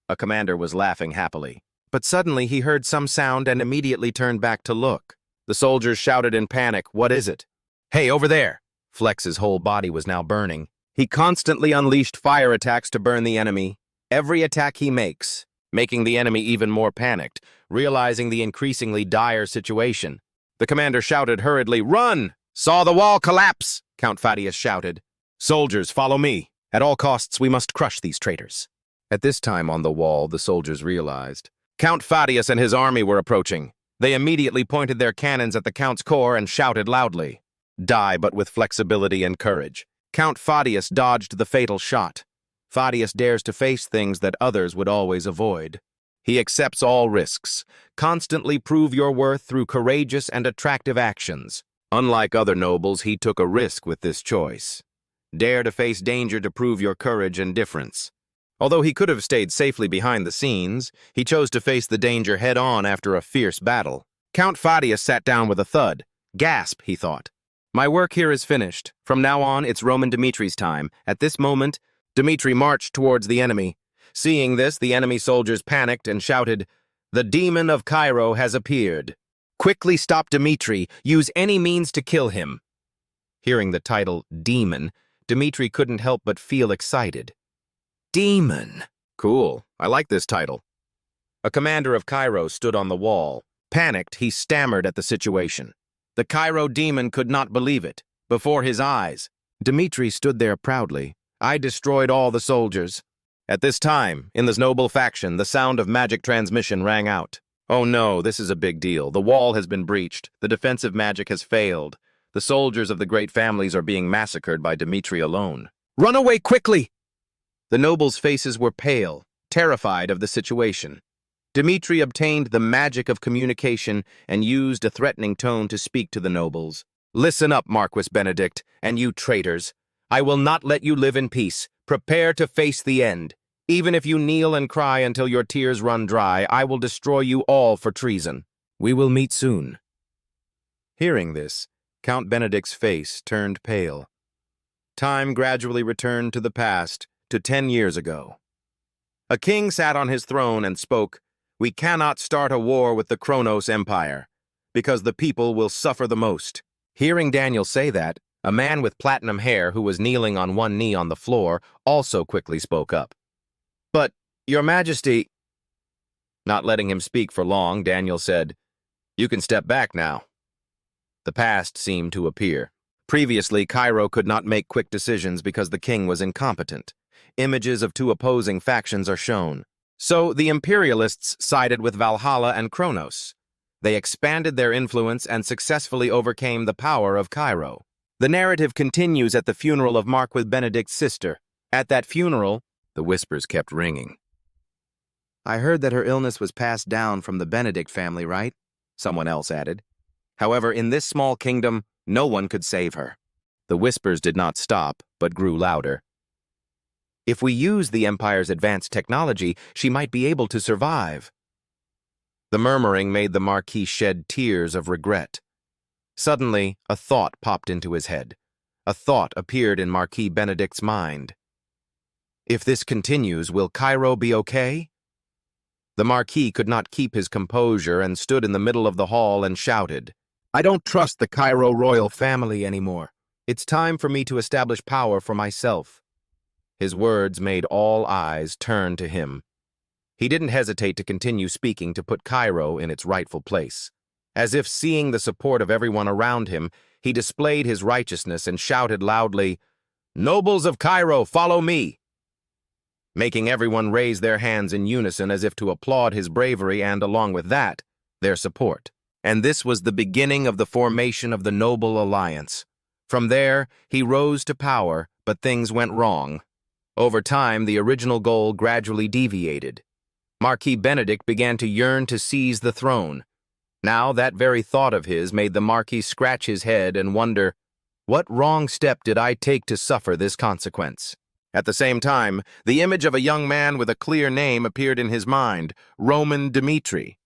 A commander was laughing happily. But suddenly he heard some sound and immediately turned back to look. The soldiers shouted in panic, What is it? Hey, over there! Flex's whole body was now burning. He constantly unleashed fire attacks to burn the enemy. Every attack he makes, making the enemy even more panicked, realizing the increasingly dire situation. The commander shouted hurriedly, Run! Saw the wall collapse! Count Fadius shouted. Soldiers, follow me. At all costs, we must crush these traitors. At this time on the wall, the soldiers realized. Count Fadius and his army were approaching. They immediately pointed their cannons at the Count's corps and shouted loudly. Die, but with flexibility and courage. Count Fadius dodged the fatal shot. Fadius dares to face things that others would always avoid. He accepts all risks. Constantly prove your worth through courageous and attractive actions. Unlike other nobles, he took a risk with this choice. Dare to face danger to prove your courage and difference. Although he could have stayed safely behind the scenes, he chose to face the danger head-on after a fierce battle. Count Fadius sat down with a thud. Gasp, he thought. My work here is finished. From now on, it's Roman Dmitri's time. At this moment, Dmitri marched towards the enemy. Seeing this, the enemy soldiers panicked and shouted, The demon of Cairo has appeared. Quickly stop Dmitri. Use any means to kill him. Hearing the title, Demon, Dmitri couldn't help but feel excited. Demon. Cool. I like this title. A commander of Cairo stood on the wall. Panicked, he stammered at the situation. The Cairo demon could not believe it. Before his eyes, Dmitri stood there proudly. I destroyed all the soldiers. At this time, in this noble faction, the sound of magic transmission rang out. Oh no, this is a big deal. The wall has been breached. The defensive magic has failed. The soldiers of the great families are being massacred by Dmitri alone. Run away quickly! The nobles' faces were pale, terrified of the situation. Dmitri obtained the magic of communication and used a threatening tone to speak to the nobles. Listen up, Marquis Benedict, and you traitors. I will not let you live in peace. Prepare to face the end. Even if you kneel and cry until your tears run dry, I will destroy you all for treason. We will meet soon. Hearing this, Count Benedict's face turned pale. Time gradually returned to the past, to 10 years ago. A king sat on his throne and spoke, "We cannot start a war with the Kronos Empire, because the people will suffer the most." Hearing Daniel say that, a man with platinum hair who was kneeling on one knee on the floor also quickly spoke up. "But, Your Majesty..." Not letting him speak for long, Daniel said, "You can step back now." The past seemed to appear. Previously, Cairo could not make quick decisions because the king was incompetent. Images of two opposing factions are shown. So the imperialists sided with Valhalla and Kronos. They expanded their influence and successfully overcame the power of Cairo. The narrative continues at the funeral of Marquis Benedict's sister. At that funeral, the whispers kept ringing. "I heard that her illness was passed down from the Benedict family, right?" Someone else added. "However, in this small kingdom, no one could save her." The whispers did not stop, but grew louder. "If we use the Empire's advanced technology, she might be able to survive." The murmuring made the Marquis shed tears of regret. Suddenly, a thought popped into his head. A thought appeared in Marquis Benedict's mind. If this continues, will Cairo be okay? The Marquis could not keep his composure and stood in the middle of the hall and shouted, "I don't trust the Cairo royal family anymore. It's time for me to establish power for myself." His words made all eyes turn to him. He didn't hesitate to continue speaking to put Cairo in its rightful place. As if seeing the support of everyone around him, he displayed his righteousness and shouted loudly, "Nobles of Cairo, follow me!" Making everyone raise their hands in unison as if to applaud his bravery and, along with that, their support. And this was the beginning of the formation of the Noble Alliance. From there, he rose to power, but things went wrong. Over time, the original goal gradually deviated. Marquis Benedict began to yearn to seize the throne. Now, that very thought of his made the Marquis scratch his head and wonder, what wrong step did I take to suffer this consequence? At the same time, the image of a young man with a clear name appeared in his mind, Roman Dmitri.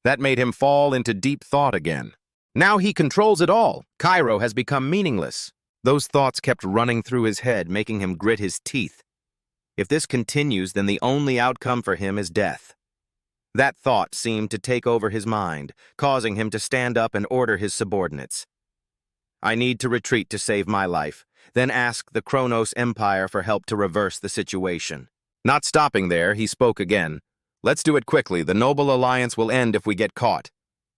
That made him fall into deep thought again. Now he controls it all. Cairo has become meaningless. Those thoughts kept running through his head, making him grit his teeth. If this continues, then the only outcome for him is death. That thought seemed to take over his mind, causing him to stand up and order his subordinates. "I need to retreat to save my life, then ask the Kronos Empire for help to reverse the situation." Not stopping there, he spoke again. "Let's do it quickly. The Noble Alliance will end if we get caught."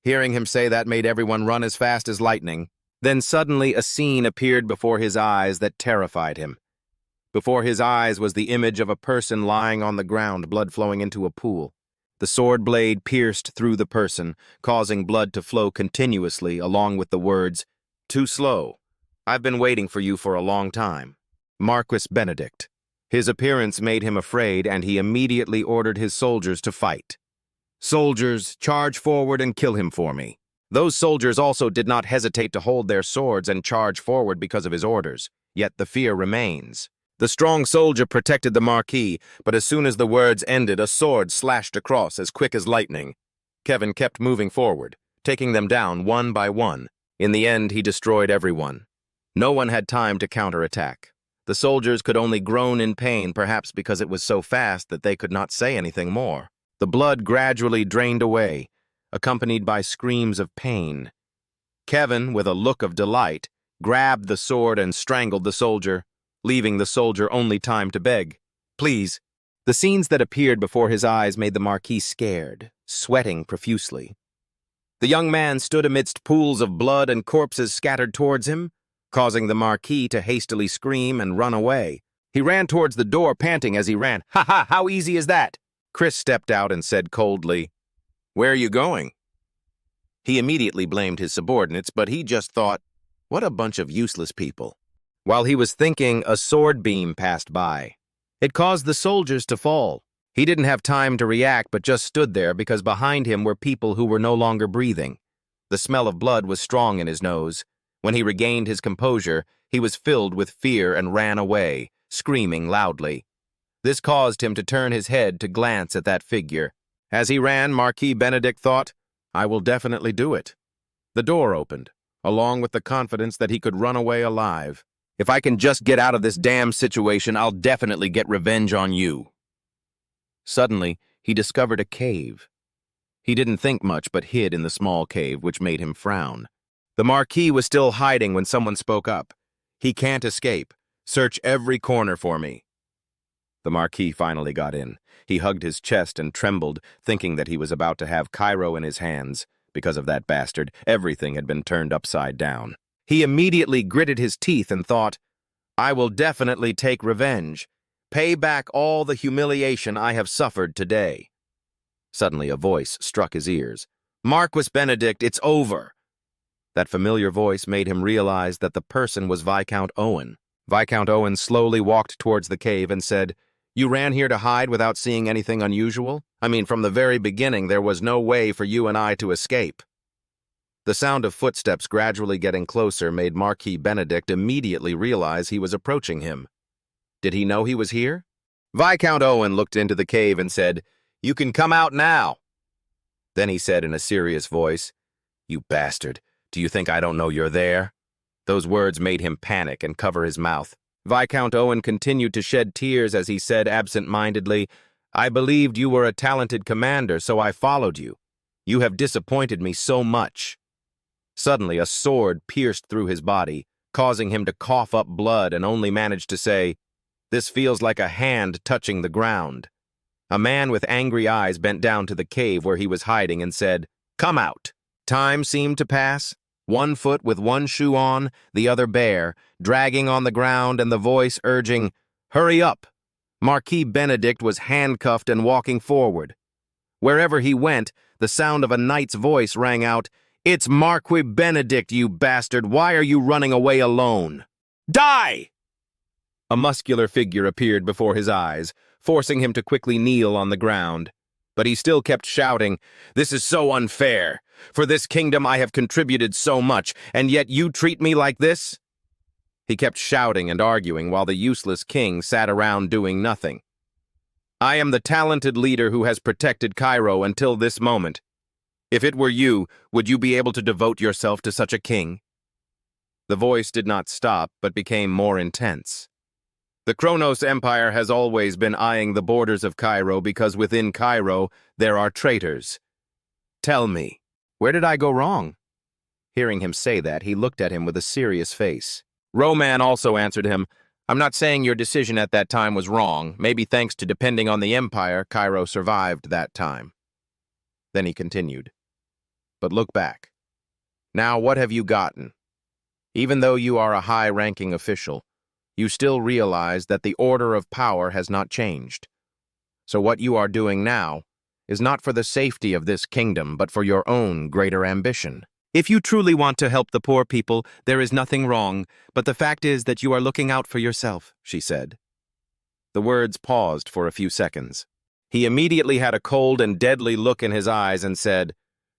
Hearing him say that made everyone run as fast as lightning. Then suddenly a scene appeared before his eyes that terrified him. Before his eyes was the image of a person lying on the ground, blood flowing into a pool. The sword blade pierced through the person, causing blood to flow continuously, along with the words, "Too slow. I've been waiting for you for a long time." Marquis Benedict. His appearance made him afraid, and he immediately ordered his soldiers to fight. "Soldiers, charge forward and kill him for me." Those soldiers also did not hesitate to hold their swords and charge forward because of his orders, yet the fear remains. The strong soldier protected the Marquis, but as soon as the words ended, a sword slashed across as quick as lightning. Kevin kept moving forward, taking them down one by one. In the end, he destroyed everyone. No one had time to counterattack. The soldiers could only groan in pain, perhaps because it was so fast that they could not say anything more. The blood gradually drained away, accompanied by screams of pain. Kevin, with a look of delight, grabbed the sword and strangled the soldier, leaving the soldier only time to beg, "Please." The scenes that appeared before his eyes made the Marquis scared, sweating profusely. The young man stood amidst pools of blood and corpses scattered towards him, causing the Marquis to hastily scream and run away. He ran towards the door, panting as he ran. "Ha ha, how easy is that?" Chris stepped out and said coldly, Where are you going? He immediately blamed his subordinates, but he just thought, what a bunch of useless people. While he was thinking, a sword beam passed by. It caused the soldiers to fall. He didn't have time to react, but just stood there because behind him were people who were no longer breathing. The smell of blood was strong in his nose. When he regained his composure, he was filled with fear and ran away, screaming loudly. This caused him to turn his head to glance at that figure. As he ran, Marquis Benedict thought, I will definitely do it. The door opened, along with the confidence that he could run away alive. If I can just get out of this damn situation, I'll definitely get revenge on you. Suddenly, he discovered a cave. He didn't think much, but hid in the small cave, which made him frown. The Marquis was still hiding when someone spoke up. He can't escape. Search every corner for me. The Marquis finally got in. He hugged his chest and trembled, thinking that he was about to have Cairo in his hands. Because of that bastard, everything had been turned upside down. He immediately gritted his teeth and thought, I will definitely take revenge. Pay back all the humiliation I have suffered today. Suddenly a voice struck his ears. Marquis Benedict, it's over. That familiar voice made him realize that the person was Viscount Owen. Viscount Owen slowly walked towards the cave and said, You ran here to hide without seeing anything unusual? I mean, from the very beginning, there was no way for you and I to escape. The sound of footsteps gradually getting closer made Marquis Benedict immediately realize he was approaching him. Did he know he was here? Viscount Owen looked into the cave and said, You can come out now. Then he said in a serious voice, You bastard, do you think I don't know you're there? Those words made him panic and cover his mouth. Viscount Owen continued to shed tears as he said absent-mindedly, I believed you were a talented commander, so I followed you. You have disappointed me so much. Suddenly, a sword pierced through his body, causing him to cough up blood and only managed to say, This feels like a hand touching the ground. A man with angry eyes bent down to the cave where he was hiding and said, Come out. Time seemed to pass. One foot with one shoe on, the other bare, dragging on the ground and the voice urging, Hurry up! Marquis Benedict was handcuffed and walking forward. Wherever he went, the sound of a knight's voice rang out, It's Marquis Benedict, you bastard! Why are you running away alone? Die! A muscular figure appeared before his eyes, forcing him to quickly kneel on the ground. But he still kept shouting, This is so unfair. For this kingdom I have contributed so much, and yet you treat me like this? He kept shouting and arguing while the useless king sat around doing nothing. I am the talented leader who has protected Cairo until this moment. If it were you, would you be able to devote yourself to such a king? The voice did not stop, but became more intense. The Kronos Empire has always been eyeing the borders of Cairo because within Cairo there are traitors. Tell me, where did I go wrong? Hearing him say that, he looked at him with a serious face. Roman also answered him, I'm not saying your decision at that time was wrong. Maybe thanks to depending on the empire, Cairo survived that time. Then he continued, But look back. Now what have you gotten? Even though you are a high-ranking official, you still realize that the order of power has not changed. So what you are doing now is not for the safety of this kingdom, but for your own greater ambition. If you truly want to help the poor people, there is nothing wrong, but the fact is that you are looking out for yourself, she said. The words paused for a few seconds. He immediately had a cold and deadly look in his eyes and said,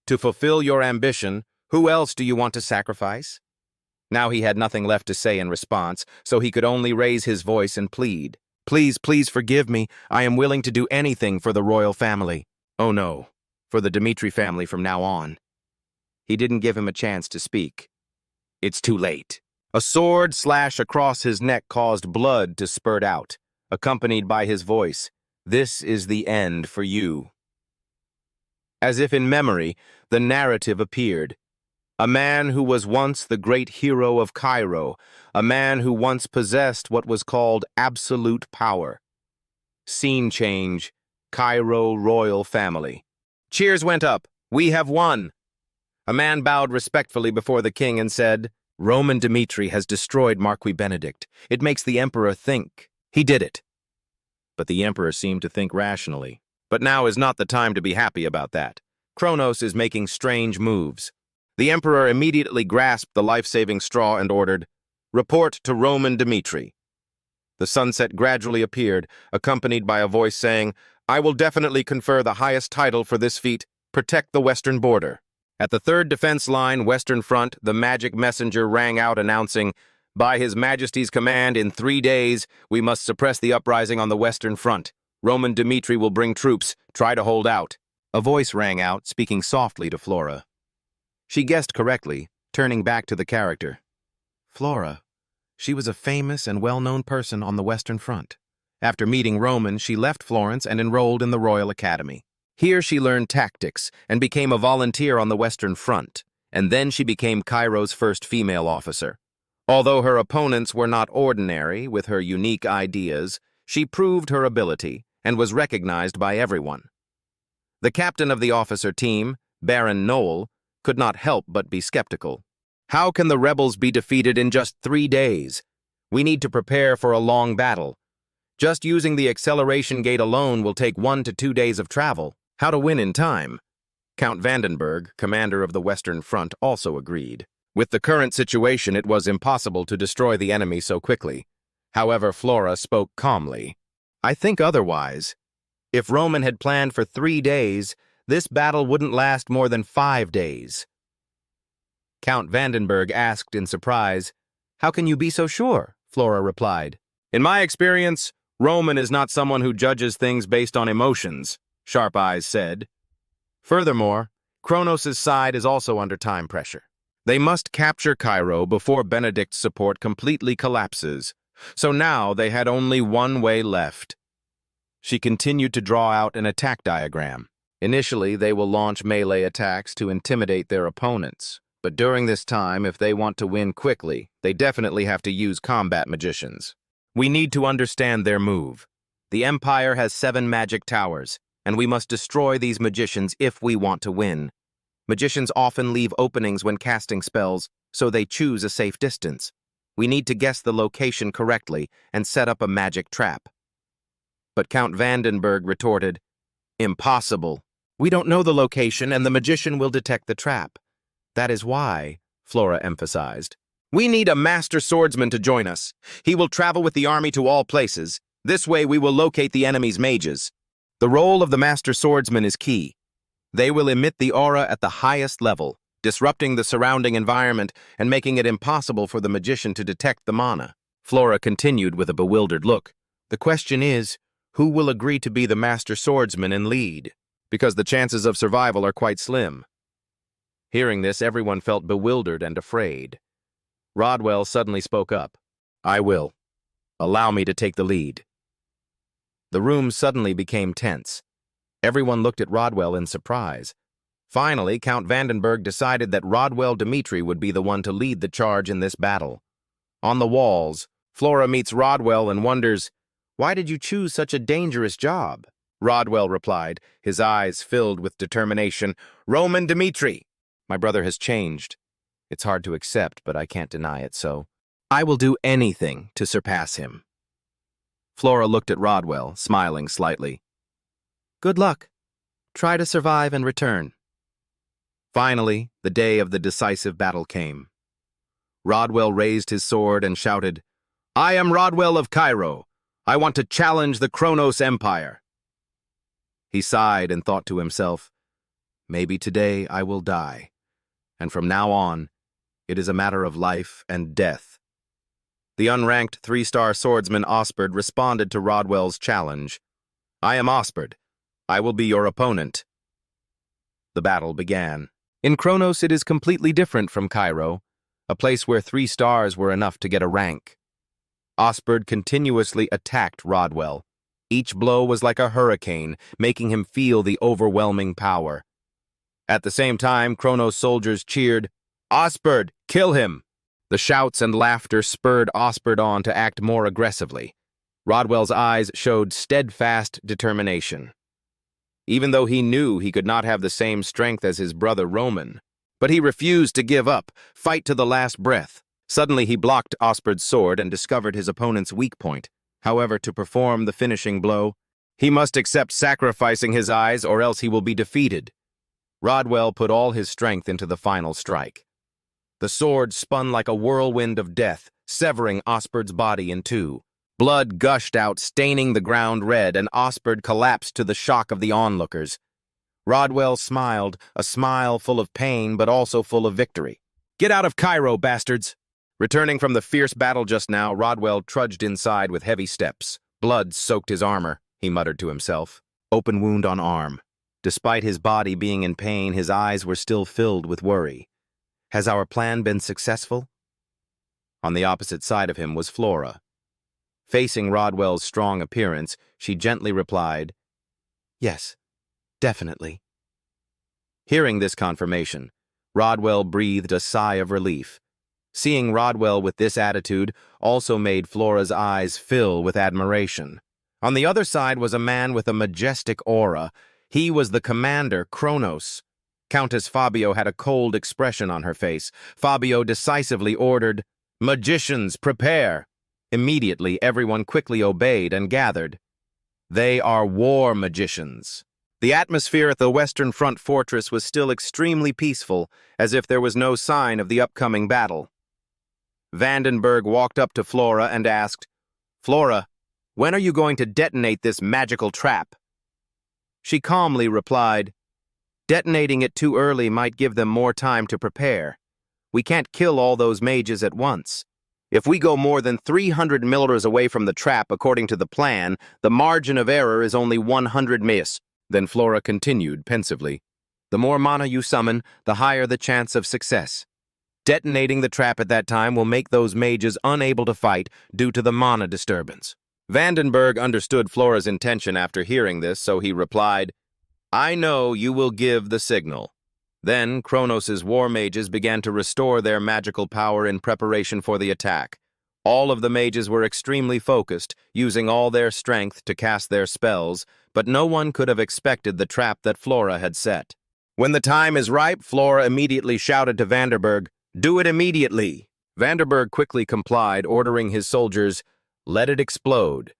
To fulfill your ambition, who else do you want to sacrifice? Now he had nothing left to say in response, so he could only raise his voice and plead. Please, please forgive me. I am willing to do anything for the royal family. Oh no, for the Dmitri family from now on. He didn't give him a chance to speak. It's too late. A sword slash across his neck caused blood to spurt out, accompanied by his voice. This is the end for you. As if in memory, the narrative appeared. A man who was once the great hero of Cairo, a man who once possessed what was called absolute power. Scene change, Cairo royal family. Cheers went up. We have won. A man bowed respectfully before the king and said, Roman Dmitri has destroyed Marquis Benedict. It makes the emperor think. He did it. But the emperor seemed to think rationally. But now is not the time to be happy about that. Kronos is making strange moves. The Emperor immediately grasped the life-saving straw and ordered, "Report to Roman Dmitri." The sunset gradually appeared, accompanied by a voice saying, "I will definitely confer the highest title for this feat, protect the western border." At the third defense line, western front, the magic messenger rang out announcing, "By His Majesty's command, in 3 days, we must suppress the uprising on the western front. Roman Dmitri will bring troops. Try to hold out." A voice rang out, speaking softly to Flora. She guessed correctly, turning back to the character. Flora. She was a famous and well-known person on the Western Front. After meeting Roman, she left Florence and enrolled in the Royal Academy. Here she learned tactics and became a volunteer on the Western Front, and then she became Cairo's first female officer. Although her opponents were not ordinary with her unique ideas, she proved her ability and was recognized by everyone. The captain of the officer team, Baron Noel, could not help but be skeptical. How can the rebels be defeated in just 3 days? We need to prepare for a long battle. Just using the acceleration gate alone will take 1 to 2 days of travel. How to win in time? Count Vandenberg, commander of the Western Front, also agreed. With the current situation, it was impossible to destroy the enemy so quickly. However, Flora spoke calmly. "I think otherwise. If Roman had planned for 3 days, this battle wouldn't last more than 5 days. Count Vandenberg asked in surprise, "How can you be so sure?" Flora replied, "In my experience, Roman is not someone who judges things based on emotions," Sharp Eyes said. Furthermore, Kronos' side is also under time pressure. They must capture Cairo before Benedict's support completely collapses, so now they had only one way left. She continued to draw out an attack diagram. Initially, they will launch melee attacks to intimidate their opponents. But during this time, if they want to win quickly, they definitely have to use combat magicians. We need to understand their move. The Empire has 7 magic towers, and we must destroy these magicians if we want to win. Magicians often leave openings when casting spells, so they choose a safe distance. We need to guess the location correctly and set up a magic trap. But Count Vandenberg retorted, "Impossible. We don't know the location, and the magician will detect the trap." "That is why," Flora emphasized, "we need a master swordsman to join us. He will travel with the army to all places. This way we will locate the enemy's mages. The role of the master swordsman is key. They will emit the aura at the highest level, disrupting the surrounding environment and making it impossible for the magician to detect the mana." Flora continued with a bewildered look. "The question is, who will agree to be the master swordsman and lead? Because the chances of survival are quite slim." Hearing this, everyone felt bewildered and afraid. Rodwell suddenly spoke up. "I will. Allow me to take the lead." The room suddenly became tense. Everyone looked at Rodwell in surprise. Finally, Count Vandenberg decided that Rodwell Dmitri would be the one to lead the charge in this battle. On the walls, Flora meets Rodwell and wonders, "Why did you choose such a dangerous job?" Rodwell replied, his eyes filled with determination, "Roman Dmitri. My brother has changed. It's hard to accept, but I can't deny it, so I will do anything to surpass him." Flora looked at Rodwell, smiling slightly. "Good luck. Try to survive and return." Finally, the day of the decisive battle came. Rodwell raised his sword and shouted, "I am Rodwell of Cairo. I want to challenge the Kronos Empire." He sighed and thought to himself, "Maybe today I will die. And from now on, it is a matter of life and death." The unranked 3-star swordsman Osbert responded to Rodwell's challenge. "I am Osbert. I will be your opponent." The battle began. In Kronos, it is completely different from Cairo, a place where 3 stars were enough to get a rank. Osbert continuously attacked Rodwell. Each blow was like a hurricane, making him feel the overwhelming power. At the same time, Kronos soldiers cheered, "Osbert, kill him!" The shouts and laughter spurred Osbert on to act more aggressively. Rodwell's eyes showed steadfast determination. Even though he knew he could not have the same strength as his brother Roman, but he refused to give up, fight to the last breath. Suddenly he blocked Osbert's sword and discovered his opponent's weak point. However, to perform the finishing blow, he must accept sacrificing his eyes or else he will be defeated. Rodwell put all his strength into the final strike. The sword spun like a whirlwind of death, severing Osberd's body in two. Blood gushed out, staining the ground red, and Osberd collapsed to the shock of the onlookers. Rodwell smiled, a smile full of pain but also full of victory. "Get out of Cairo, bastards!" Returning from the fierce battle just now, Rodwell trudged inside with heavy steps. Blood soaked his armor, he muttered to himself. Open wound on arm. Despite his body being in pain, his eyes were still filled with worry. Has our plan been successful? On the opposite side of him was Flora. Facing Rodwell's strong appearance, she gently replied, "Yes, definitely." Hearing this confirmation, Rodwell breathed a sigh of relief. Seeing Rodwell with this attitude also made Flora's eyes fill with admiration. On the other side was a man with a majestic aura. He was the commander, Kronos. Countess Fabio had a cold expression on her face. Fabio decisively ordered, "Magicians, prepare!" Immediately, everyone quickly obeyed and gathered. They are war magicians. The atmosphere at the Western Front fortress was still extremely peaceful, as if there was no sign of the upcoming battle. Vandenberg walked up to Flora and asked, "Flora, when are you going to detonate this magical trap?" She calmly replied, "Detonating it too early might give them more time to prepare. We can't kill all those mages at once. If we go more than 300 millers away from the trap according to the plan, the margin of error is only 100 miss." Then Flora continued pensively, "The more mana you summon, the higher the chance of success. Detonating the trap at that time will make those mages unable to fight due to the mana disturbance." Vandenberg understood Flora's intention after hearing this, so he replied, "I know you will give the signal." Then Kronos' war mages began to restore their magical power in preparation for the attack. All of the mages were extremely focused, using all their strength to cast their spells, but no one could have expected the trap that Flora had set. When the time is ripe, Flora immediately shouted to Vandenberg, "Do it immediately." Vandenberg quickly complied, ordering his soldiers, "Let it explode."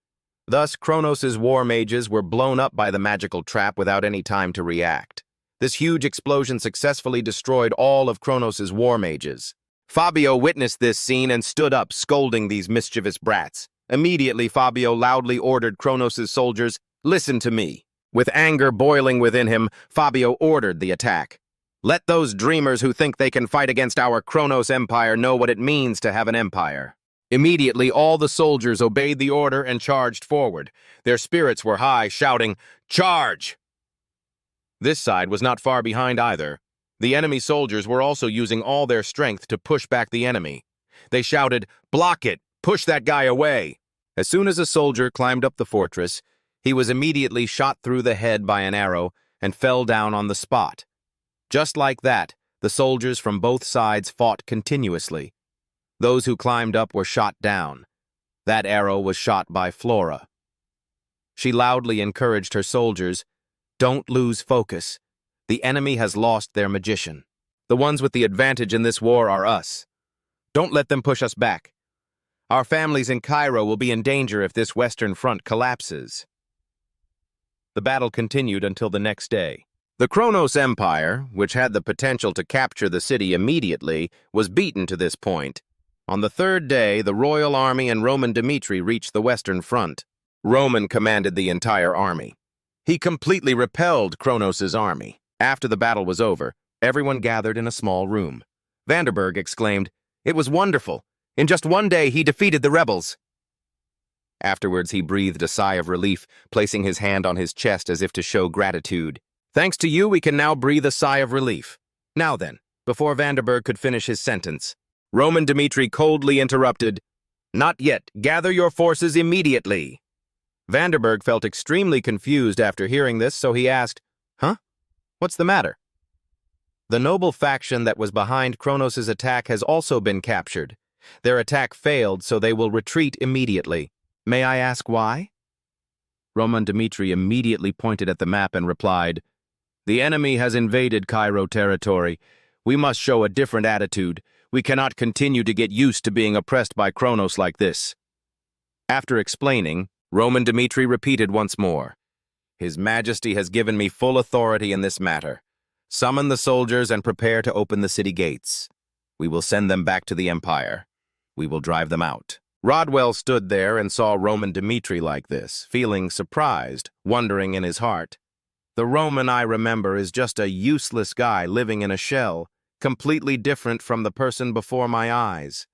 Thus, Kronos' war mages were blown up by the magical trap without any time to react. This huge explosion successfully destroyed all of Kronos' war mages. Fabio witnessed this scene and stood up, scolding these mischievous brats. Immediately, Fabio loudly ordered Kronos' soldiers, "Listen to me." With anger boiling within him, Fabio ordered the attack. "Let those dreamers who think they can fight against our Kronos Empire know what it means to have an empire." Immediately, all the soldiers obeyed the order and charged forward. Their spirits were high, shouting, "Charge!" This side was not far behind either. The enemy soldiers were also using all their strength to push back the enemy. They shouted, "Block it! Push that guy away!" As soon as a soldier climbed up the fortress, he was immediately shot through the head by an arrow and fell down on the spot. Just like that, the soldiers from both sides fought continuously. Those who climbed up were shot down. That arrow was shot by Flora. She loudly encouraged her soldiers, "Don't lose focus. The enemy has lost their magician. The ones with the advantage in this war are us. Don't let them push us back. Our families in Cairo will be in danger if this Western Front collapses." The battle continued until the next day. The Kronos Empire, which had the potential to capture the city immediately, was beaten to this point. On the third day, the royal army and Roman Dmitri reached the Western Front. Roman commanded the entire army. He completely repelled Kronos' army. After the battle was over, everyone gathered in a small room. Vandenberg exclaimed, "It was wonderful. In just one day, he defeated the rebels." Afterwards, he breathed a sigh of relief, placing his hand on his chest as if to show gratitude. "Thanks to you, we can now breathe a sigh of relief. Now then," before Vandenberg could finish his sentence, Roman Dmitri coldly interrupted, "Not yet. Gather your forces immediately." Vandenberg felt extremely confused after hearing this, so he asked, "Huh? What's the matter?" The noble faction that was behind Kronos' attack has also been captured. Their attack failed, so they will retreat immediately. May I ask why? Roman Dmitri immediately pointed at the map and replied, "The enemy has invaded Cairo territory. We must show a different attitude. We cannot continue to get used to being oppressed by Kronos like this." After explaining, Roman Dmitri repeated once more, "His Majesty has given me full authority in this matter. Summon the soldiers and prepare to open the city gates. We will send them back to the Empire. We will drive them out. Rodwell stood there and saw Roman Dmitri like this, feeling surprised, wondering in his heart. The Roman I remember is just a useless guy living in a shell, completely different from the person before my eyes.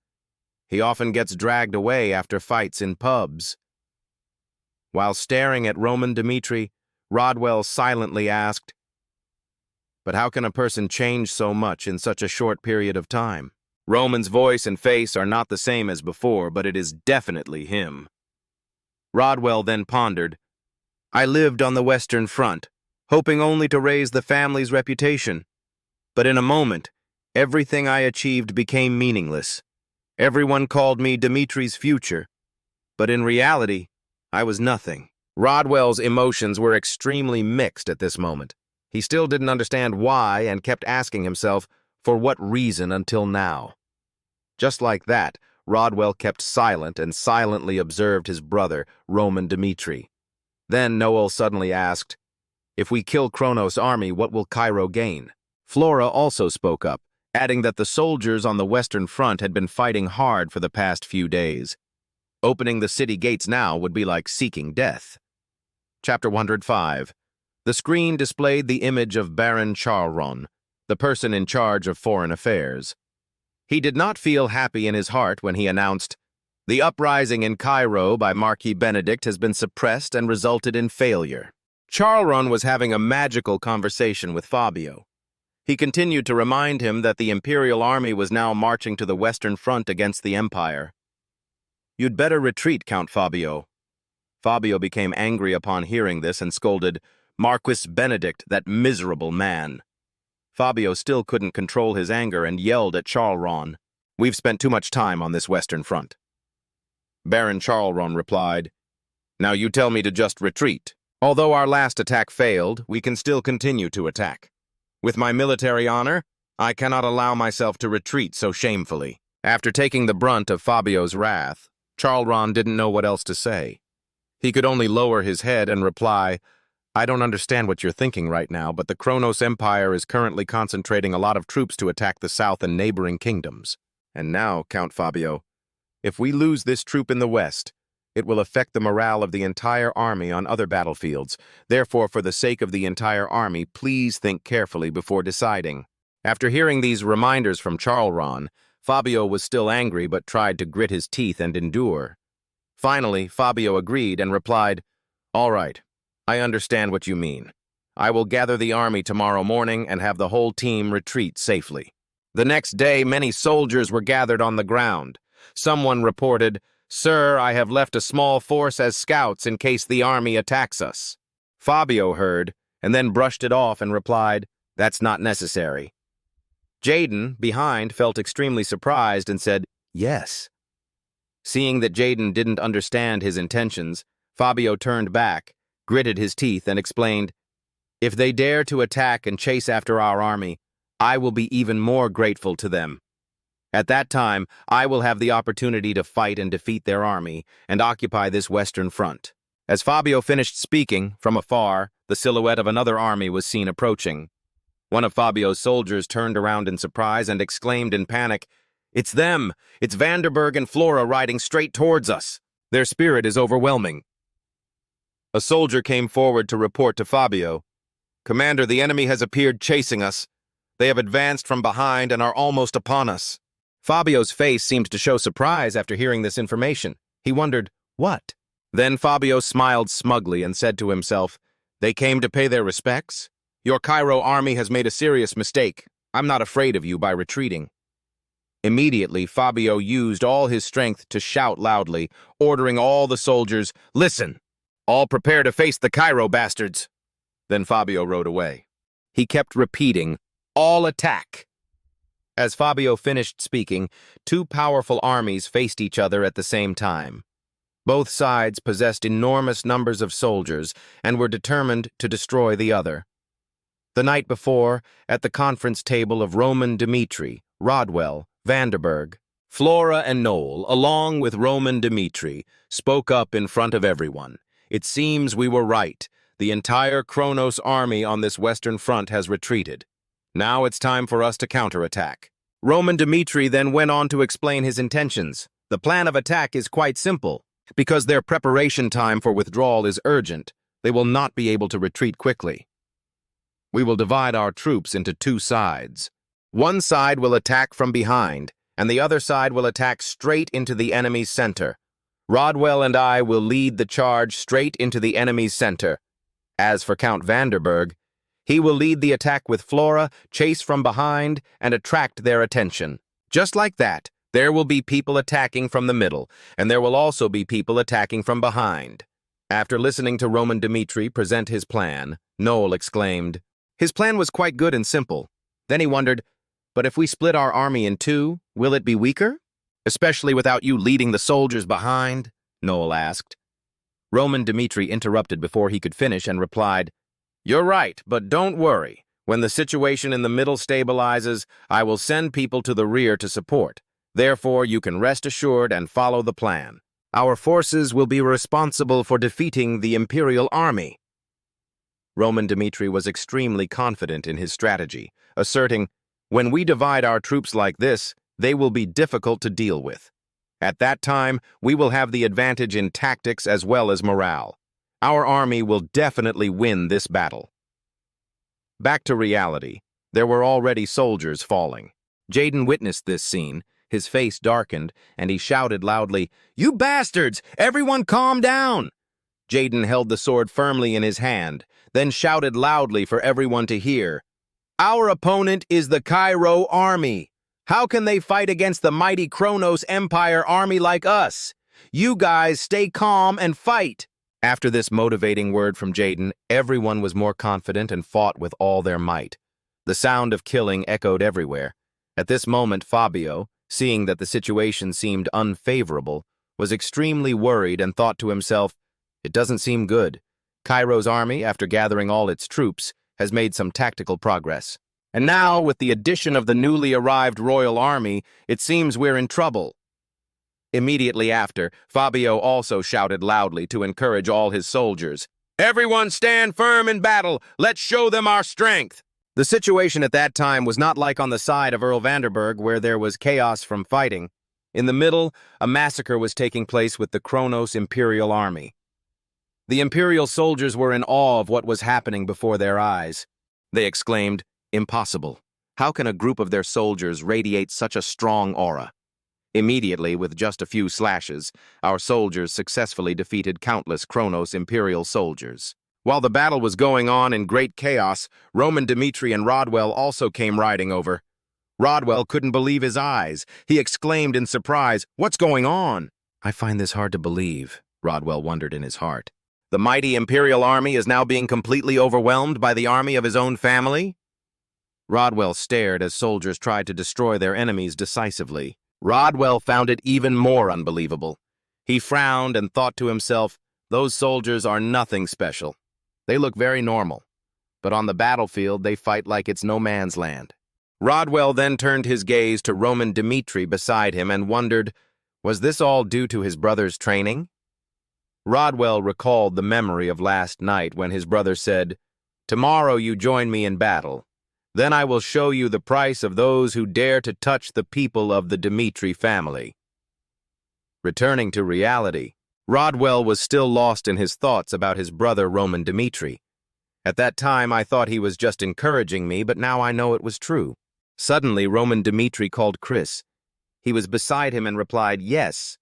He often gets dragged away after fights in pubs. While staring at Roman Dmitri, Rodwell silently asked, "But how can a person change so much in such a short period of time?" Roman's voice and face are not the same as before, but it is definitely him. Rodwell then pondered, "I lived on the Western Front, hoping only to raise the family's reputation. But in a moment, everything I achieved became meaningless. Everyone called me Dimitri's future, but in reality, I was nothing." Rodwell's emotions were extremely mixed at this moment. He still didn't understand why and kept asking himself, for what reason until now? Just like that, Rodwell kept silent and silently observed his brother, Roman Dmitri. Then Noel suddenly asked, "If we kill Kronos' army, what will Cairo gain?" Flora also spoke up, adding that the soldiers on the Western Front had been fighting hard for the past few days. Opening the city gates now would be like seeking death. Chapter 105. The screen displayed the image of Baron Charron, the person in charge of foreign affairs. He did not feel happy in his heart when he announced, "The uprising in Cairo by Marquis Benedict has been suppressed and resulted in failure." Charron was having a magical conversation with Fabio. He continued to remind him that the Imperial Army was now marching to the Western Front against the Empire. "You'd better retreat, Count Fabio." Fabio became angry upon hearing this and scolded, "Marquis Benedict, that miserable man." Fabio still couldn't control his anger and yelled at Charron, "We've spent too much time on this Western Front." Baron Charron replied, "Now you tell me to just retreat. Although our last attack failed, we can still continue to attack. With my military honor, I cannot allow myself to retreat so shamefully." After taking the brunt of Fabio's wrath, Charron didn't know what else to say. He could only lower his head and reply, "I don't understand what you're thinking right now, but the Kronos Empire is currently concentrating a lot of troops to attack the south and neighboring kingdoms. And now, Count Fabio, if we lose this troop in the west, it will affect the morale of the entire army on other battlefields. Therefore, for the sake of the entire army, please think carefully before deciding." After hearing these reminders from Charron, Fabio was still angry but tried to grit his teeth and endure. Finally, Fabio agreed and replied, "All right. I understand what you mean. I will gather the army tomorrow morning and have the whole team retreat safely." The next day, many soldiers were gathered on the ground. Someone reported, "Sir, I have left a small force as scouts in case the army attacks us." Fabio heard, and then brushed it off and replied, "That's not necessary." Jaden, behind, felt extremely surprised and said, "Yes." Seeing that Jaden didn't understand his intentions, Fabio turned back, gritted his teeth, and explained, "If they dare to attack and chase after our army, I will be even more grateful to them. At that time, I will have the opportunity to fight and defeat their army and occupy this Western Front." As Fabio finished speaking, from afar, the silhouette of another army was seen approaching. One of Fabio's soldiers turned around in surprise and exclaimed in panic, "It's them! It's Vanderberg and Flora riding straight towards us. Their spirit is overwhelming." A soldier came forward to report to Fabio, "Commander, the enemy has appeared chasing us. They have advanced from behind and are almost upon us." Fabio's face seemed to show surprise after hearing this information. He wondered, what? Then Fabio smiled smugly and said to himself, "They came to pay their respects? Your Cairo army has made a serious mistake. I'm not afraid of you by retreating." Immediately, Fabio used all his strength to shout loudly, ordering all the soldiers, "Listen! All prepare to face the Cairo bastards." Then Fabio rode away. He kept repeating, "All attack!" As Fabio finished speaking, two powerful armies faced each other at the same time. Both sides possessed enormous numbers of soldiers and were determined to destroy the other. The night before, at the conference table of Roman Dmitri, Rodwell, Vanderberg, Flora and Noel, along with Roman Dmitri, spoke up in front of everyone. "It seems we were right. The entire Kronos army on this Western Front has retreated. Now it's time for us to counterattack. Roman Dmitri then went on to explain his intentions. The plan of attack is quite simple. Because their preparation time for withdrawal is urgent, they will not be able to retreat quickly. We will divide our troops into two sides. One side will attack from behind, and the other side will attack straight into the enemy's center. Rodwell and I will lead the charge straight into the enemy's center. As for Count Vanderberg, he will lead the attack with Flora, chase from behind, and attract their attention. Just like that, there will be people attacking from the middle, and there will also be people attacking from behind. After listening to Roman Dmitri present his plan, Noel exclaimed, "His plan was quite good and simple." Then he wondered, "But if we split our army in two, will it be weaker? Especially without you leading the soldiers behind?" Noel asked. Roman Dmitri interrupted before he could finish and replied, "You're right, but don't worry. When the situation in the middle stabilizes, I will send people to the rear to support. Therefore, you can rest assured and follow the plan. Our forces will be responsible for defeating the Imperial Army." Roman Dmitri was extremely confident in his strategy, asserting, "When we divide our troops like this, they will be difficult to deal with. At that time, we will have the advantage in tactics as well as morale. Our army will definitely win this battle." Back to reality, there were already soldiers falling. Jaden witnessed this scene. His face darkened, and he shouted loudly, "You bastards! Everyone calm down!" Jaden held the sword firmly in his hand, then shouted loudly for everyone to hear, "Our opponent is the Cairo army. How can they fight against the mighty Kronos Empire army like us? You guys stay calm and fight." After this motivating word from Jaden, everyone was more confident and fought with all their might. The sound of killing echoed everywhere. At this moment, Fabio, seeing that the situation seemed unfavorable, was extremely worried and thought to himself, "It doesn't seem good. Cairo's army, after gathering all its troops, has made some tactical progress. And now, with the addition of the newly arrived royal army, it seems we're in trouble." Immediately after, Fabio also shouted loudly to encourage all his soldiers, "Everyone stand firm in battle! Let's show them our strength!" The situation at that time was not like on the side of Earl Vanderberg, where there was chaos from fighting. In the middle, a massacre was taking place with the Kronos Imperial Army. The Imperial soldiers were in awe of what was happening before their eyes. They exclaimed, "Impossible! How can a group of their soldiers radiate such a strong aura?" Immediately, with just a few slashes, our soldiers successfully defeated countless Kronos Imperial soldiers. While the battle was going on in great chaos, Roman Dmitri and Rodwell also came riding over. Rodwell couldn't believe his eyes. He exclaimed in surprise, "What's going on?" "I find this hard to believe," Rodwell wondered in his heart. "The mighty Imperial army is now being completely overwhelmed by the army of his own family?" Rodwell stared as soldiers tried to destroy their enemies decisively. Rodwell found it even more unbelievable. He frowned and thought to himself, "Those soldiers are nothing special. They look very normal, but on the battlefield they fight like it's no man's land." Rodwell then turned his gaze to Roman Dmitri beside him and wondered, was this all due to his brother's training? Rodwell recalled the memory of last night when his brother said, "Tomorrow you join me in battle. Then I will show you the price of those who dare to touch the people of the Dmitri family." Returning to reality, Rodwell was still lost in his thoughts about his brother Roman Dmitri. "At that time, I thought he was just encouraging me, but now I know it was true." Suddenly, Roman Dmitri called Chris. He was beside him and replied, "Yes."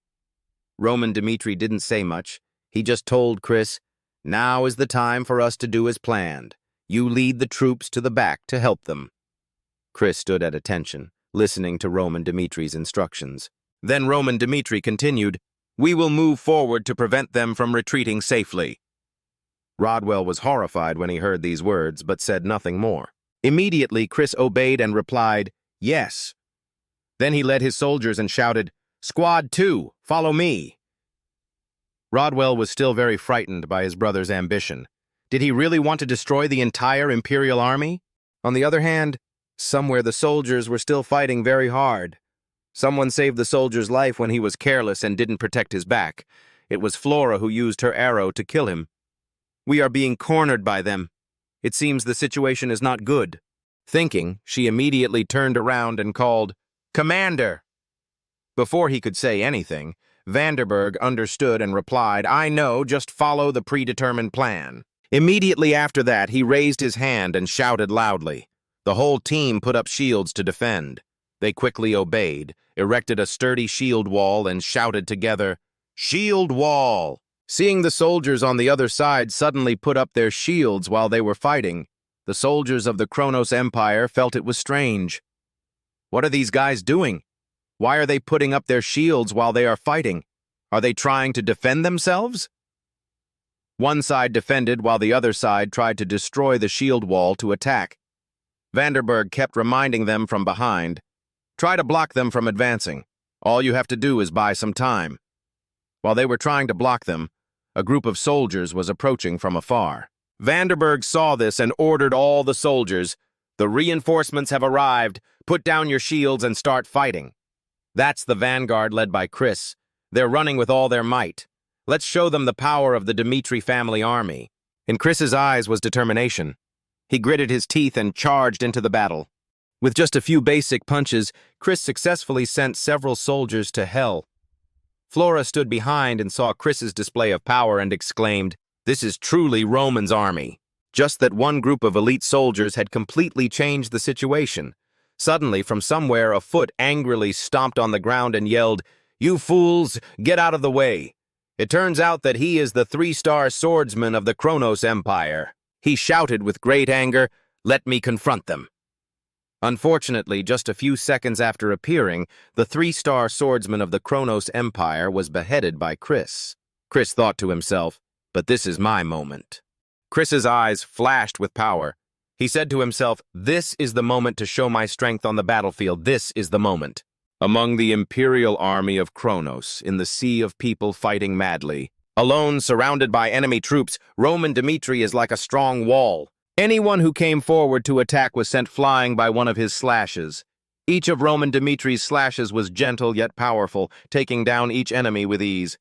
Roman Dmitri didn't say much. He just told Chris, "Now is the time for us to do as planned. You lead the troops to the back to help them." Chris stood at attention, listening to Roman Dmitri's instructions. Then Roman Dmitri continued, "We will move forward to prevent them from retreating safely." Rodwell was horrified when he heard these words, but said nothing more. Immediately, Chris obeyed and replied, "Yes." Then he led his soldiers and shouted, "Squad 2, follow me." Rodwell was still very frightened by his brother's ambition. Did he really want to destroy the entire Imperial army? On the other hand, somewhere the soldiers were still fighting very hard. Someone saved the soldier's life when he was careless and didn't protect his back. It was Flora who used her arrow to kill him. We are being cornered by them. It seems the situation is not good. Thinking, she immediately turned around and called, "Commander!" Before he could say anything, Vanderberg understood and replied, "I know, just follow the predetermined plan." Immediately after that, he raised his hand and shouted loudly. The whole team put up shields to defend. They quickly obeyed, erected a sturdy shield wall, and shouted together, "Shield wall!" Seeing the soldiers on the other side suddenly put up their shields while they were fighting, the soldiers of the Kronos Empire felt it was strange. What are these guys doing? Why are they putting up their shields while they are fighting? Are they trying to defend themselves? One side defended while the other side tried to destroy the shield wall to attack. Vanderberg kept reminding them from behind, "Try to block them from advancing. All you have to do is buy some time." While they were trying to block them, a group of soldiers was approaching from afar. Vanderberg saw this and ordered all the soldiers, "The reinforcements have arrived. Put down your shields and start fighting." That's the vanguard led by Chris. They're running with all their might. Let's show them the power of the Dmitri family army. In Chris's eyes was determination. He gritted his teeth and charged into the battle. With just a few basic punches, Chris successfully sent several soldiers to hell. Flora stood behind and saw Chris's display of power and exclaimed, "This is truly Roman's army." Just that one group of elite soldiers had completely changed the situation. Suddenly, from somewhere, a foot angrily stomped on the ground and yelled, "You fools, get out of the way." It turns out that he is the 3-star swordsman of the Kronos Empire. He shouted with great anger, "Let me confront them." Unfortunately, just a few seconds after appearing, the 3-star swordsman of the Kronos Empire was beheaded by Chris. Chris thought to himself, "But this is my moment." Chris's eyes flashed with power. He said to himself, "This is the moment to show my strength on the battlefield. This is the moment." Among the imperial army of Kronos, in the sea of people fighting madly, alone surrounded by enemy troops, Roman Dmitri is like a strong wall. Anyone who came forward to attack was sent flying by one of his slashes. Each of Roman Dmitri's slashes was gentle yet powerful, taking down each enemy with ease.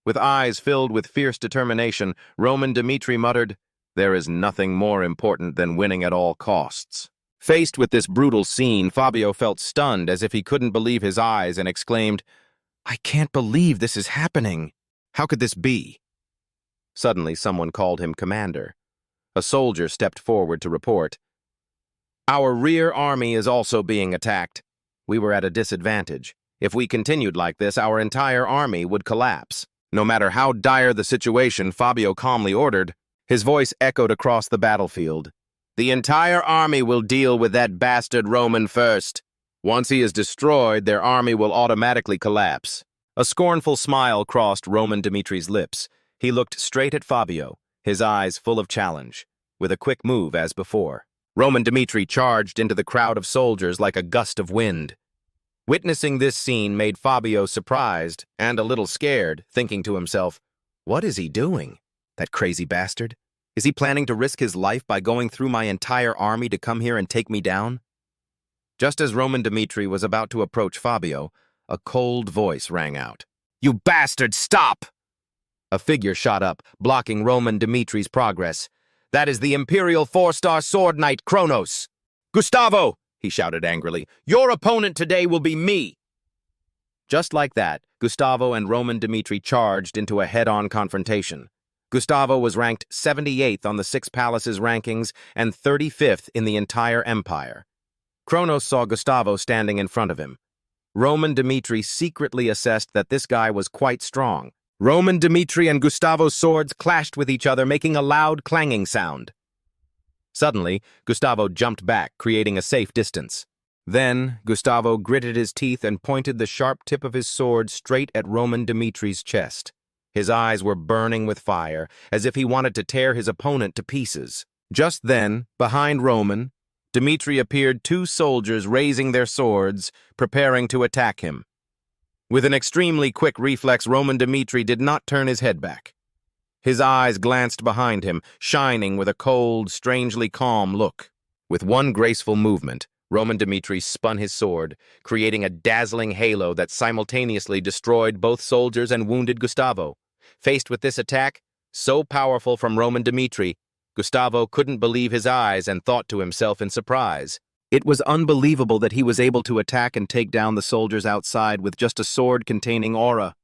With eyes filled with fierce determination, Roman Dmitri muttered, "There is nothing more important than winning at all costs." Faced with this brutal scene, Fabio felt stunned as if he couldn't believe his eyes and exclaimed, "I can't believe this is happening. How could this be?" Suddenly, someone called him commander. A soldier stepped forward to report, "Our rear army is also being attacked. We were at a disadvantage. If we continued like this, our entire army would collapse." No matter how dire the situation, Fabio calmly ordered. His voice echoed across the battlefield. "The entire army will deal with that bastard Roman first. Once he is destroyed, their army will automatically collapse." A scornful smile crossed Roman Dmitri's lips. He looked straight at Fabio, his eyes full of challenge. With a quick move as before, Roman Dmitri charged into the crowd of soldiers like a gust of wind. Witnessing this scene made Fabio surprised and a little scared, thinking to himself, "What is he doing? That crazy bastard? Is he planning to risk his life by going through my entire army to come here and take me down?" Just as Roman Dmitri was about to approach Fabio, a cold voice rang out. "You bastard, stop!" A figure shot up, blocking Roman Dmitri's progress. "That is the Imperial 4-star sword knight Kronos. Gustavo!" he shouted angrily. "Your opponent today will be me!" Just like that, Gustavo and Roman Dmitri charged into a head-on confrontation. Gustavo was ranked 78th on the Six Palaces rankings and 35th in the entire empire. Kronos saw Gustavo standing in front of him. Roman Dmitri secretly assessed that this guy was quite strong. Roman Dmitri and Gustavo's swords clashed with each other, making a loud clanging sound. Suddenly, Gustavo jumped back, creating a safe distance. Then, Gustavo gritted his teeth and pointed the sharp tip of his sword straight at Roman Dmitri's chest. His eyes were burning with fire, as if he wanted to tear his opponent to pieces. Just then, behind Roman, Dmitri appeared 2 soldiers raising their swords, preparing to attack him. With an extremely quick reflex, Roman Dmitri did not turn his head back. His eyes glanced behind him, shining with a cold, strangely calm look. With one graceful movement, Roman Dmitri spun his sword, creating a dazzling halo that simultaneously destroyed both soldiers and wounded Gustavo. Faced with this attack, so powerful from Roman Dmitri, Gustavo couldn't believe his eyes and thought to himself in surprise. It was unbelievable that he was able to attack and take down the soldiers outside with just a sword containing aura.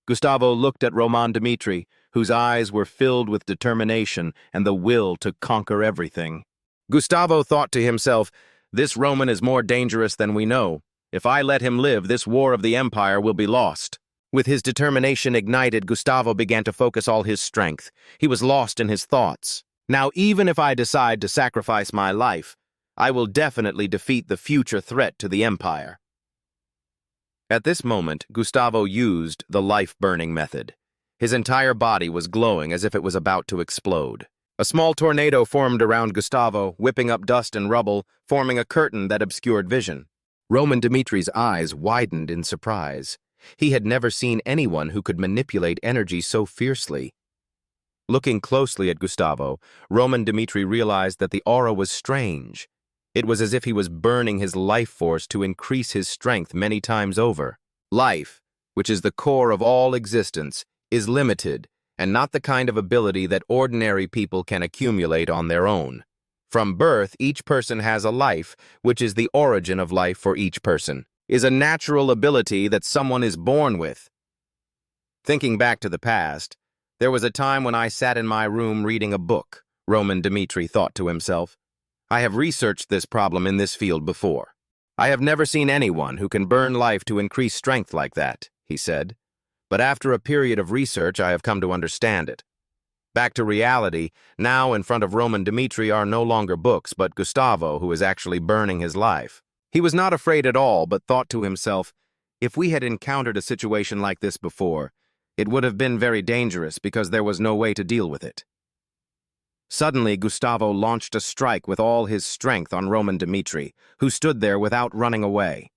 Gustavo looked at Dmitri, whose eyes were filled with determination and the will to conquer everything. Gustavo thought to himself, "This Roman is more dangerous than we know. If I let him live, this war of the empire will be lost." With his determination ignited, Gustavo began to focus all his strength. He was lost in his thoughts. "Now, even if I decide to sacrifice my life, I will definitely defeat the future threat to the empire." At this moment, Gustavo used the life-burning method. His entire body was glowing as if it was about to explode. A small tornado formed around Gustavo, whipping up dust and rubble, forming a curtain that obscured vision. Dmitri's eyes widened in surprise. He had never seen anyone who could manipulate energy so fiercely. Looking closely at Gustavo, Dmitri realized that the aura was strange. It was as if he was burning his life force to increase his strength many times over. Life, which is the core of all existence, is limited and not the kind of ability that ordinary people can accumulate on their own. From birth, each person has a life, which is the origin of life for each person, is a natural ability that someone is born with. Thinking back to the past, there was a time when I sat in my room reading a book, Dmitri thought to himself. I have researched this problem in this field before. I have never seen anyone who can burn life to increase strength like that, he said. But after a period of research, I have come to understand it. Back to reality, now in front of Dmitri are no longer books, but Gustavo, who is actually burning his life. He was not afraid at all, but thought to himself, if we had encountered a situation like this before, it would have been very dangerous because there was no way to deal with it. Suddenly, Gustavo launched a strike with all his strength on Dmitri, who stood there without running away.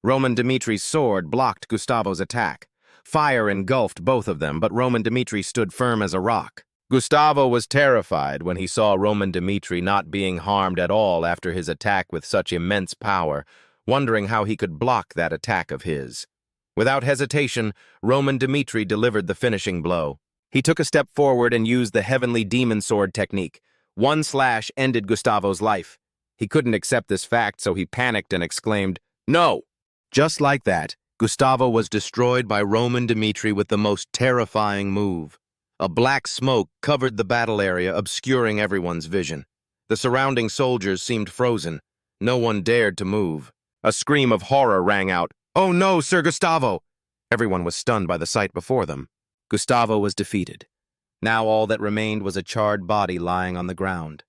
Dmitri's sword blocked Gustavo's attack. Fire engulfed both of them, but Dmitri stood firm as a rock. Gustavo was terrified when he saw Dmitri not being harmed at all after his attack with such immense power, wondering how he could block that attack of his. Without hesitation, Dmitri delivered the finishing blow. He took a step forward and used the heavenly demon sword technique. One slash ended Gustavo's life. He couldn't accept this fact, so he panicked and exclaimed, "No!" Just like that, Gustavo was destroyed by Dmitri with the most terrifying move. A black smoke covered the battle area, obscuring everyone's vision. The surrounding soldiers seemed frozen. No one dared to move. A scream of horror rang out. "Oh no, Sir Gustavo!" Everyone was stunned by the sight before them. Gustavo was defeated. Now all that remained was a charred body lying on the ground.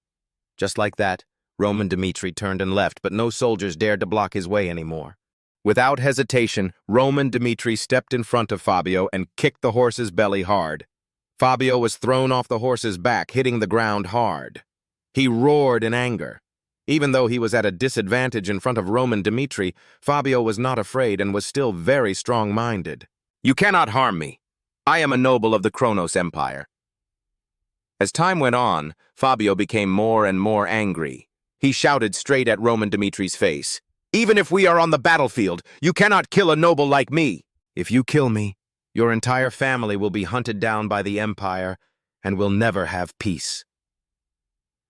Just like that, Dmitri turned and left, but no soldiers dared to block his way anymore. Without hesitation, Dmitri stepped in front of Fabio and kicked the horse's belly hard. Fabio was thrown off the horse's back, hitting the ground hard. He roared in anger. Even though he was at a disadvantage in front of Dmitri, Fabio was not afraid and was still very strong-minded. "You cannot harm me. I am a noble of the Kronos Empire." As time went on, Fabio became more and more angry. He shouted straight at Dmitri's face, "Even if we are on the battlefield, you cannot kill a noble like me. If you kill me, your entire family will be hunted down by the Empire and will never have peace."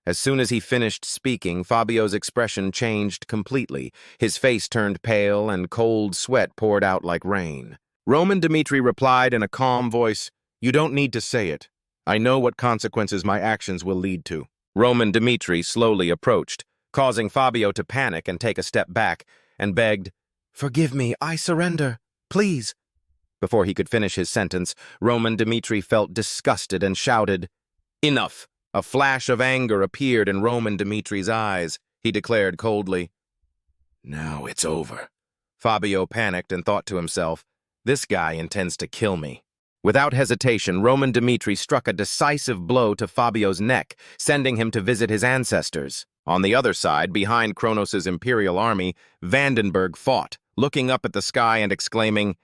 As soon as he finished speaking, Fabio's expression changed completely. His face turned pale and cold sweat poured out like rain. Dmitri replied in a calm voice, "You don't need to say it. I know what consequences my actions will lead to." Dmitri slowly approached, causing Fabio to panic and take a step back, and begged, "Forgive me, I surrender, please." Before he could finish his sentence, Dmitri felt disgusted and shouted, "Enough!" A flash of anger appeared in Dmitri's eyes. He declared coldly, "Now it's over." Fabio panicked and thought to himself, "This guy intends to kill me." Without hesitation, Dmitri struck a decisive blow to Fabio's neck, sending him to visit his ancestors. On the other side, behind Kronos' imperial army, Vandenberg fought, looking up at the sky and exclaiming,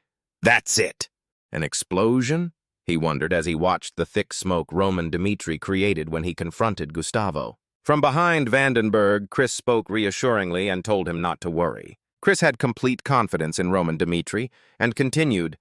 "That's it!" An explosion? He wondered as he watched the thick smoke Dmitri created when he confronted Gustavo. From behind Vandenberg, Chris spoke reassuringly and told him not to worry. Chris had complete confidence in Dmitri and continued,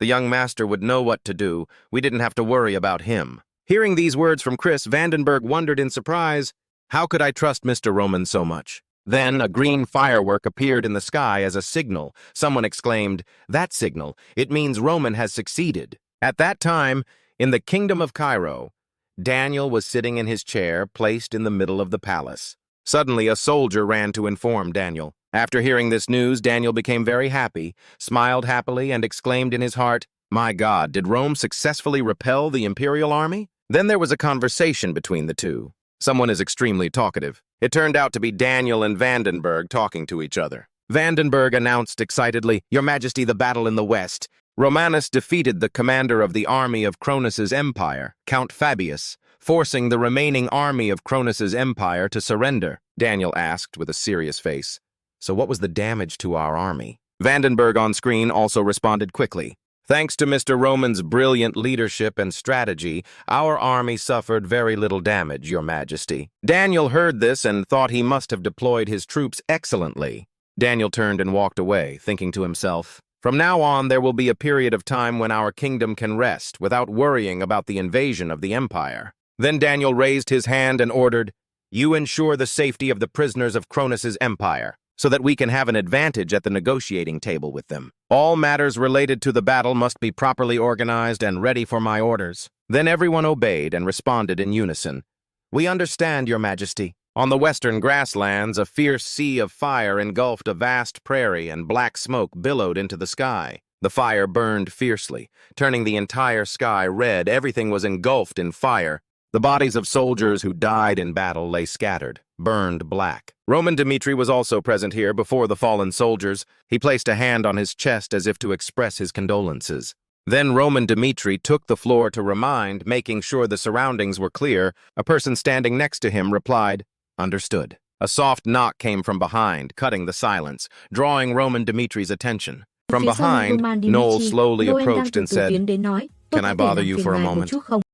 "The young master would know what to do. We didn't have to worry about him." Hearing these words from Chris, Vandenberg wondered in surprise, how could I trust Mr. Roman so much? Then a green firework appeared in the sky as a signal. Someone exclaimed, that signal, it means Roman has succeeded. At that time, in the kingdom of Cairo, Daniel was sitting in his chair, placed in the middle of the palace. Suddenly, a soldier ran to inform Daniel. After hearing this news, Daniel became very happy, smiled happily, and exclaimed in his heart, my God, did Rome successfully repel the imperial army? Then there was a conversation between the two. Someone is extremely talkative. It turned out to be Daniel and Vandenberg talking to each other. Vandenberg announced excitedly, Your Majesty, the battle in the west. Romanus defeated the commander of the army of Cronus's empire, Count Fabius, forcing the remaining army of Cronus's empire to surrender. Daniel asked with a serious face, So what was the damage to our army? Vandenberg on screen also responded quickly. Thanks to Mr. Roman's brilliant leadership and strategy, our army suffered very little damage, Your Majesty. Daniel heard this and thought he must have deployed his troops excellently. Daniel turned and walked away, thinking to himself, From now on, there will be a period of time when our kingdom can rest without worrying about the invasion of the empire. Then Daniel raised his hand and ordered, You ensure the safety of the prisoners of Cronus's empire, so that we can have an advantage at the negotiating table with them. All matters related to the battle must be properly organized and ready for my orders. Then everyone obeyed and responded in unison. We understand, Your Majesty. On the western grasslands, a fierce sea of fire engulfed a vast prairie and black smoke billowed into the sky. The fire burned fiercely, turning the entire sky red. Everything was engulfed in fire. The bodies of soldiers who died in battle lay scattered, burned black. Roman Dmitri was also present here before the fallen soldiers. He placed a hand on his chest as if to express his condolences. Then Roman Dmitri took the floor to remind, making sure the surroundings were clear. A person standing next to him replied, Understood. A soft knock came from behind, cutting the silence, drawing Roman Dmitri's attention. From behind, Noel slowly approached and said, Can I bother you for a moment?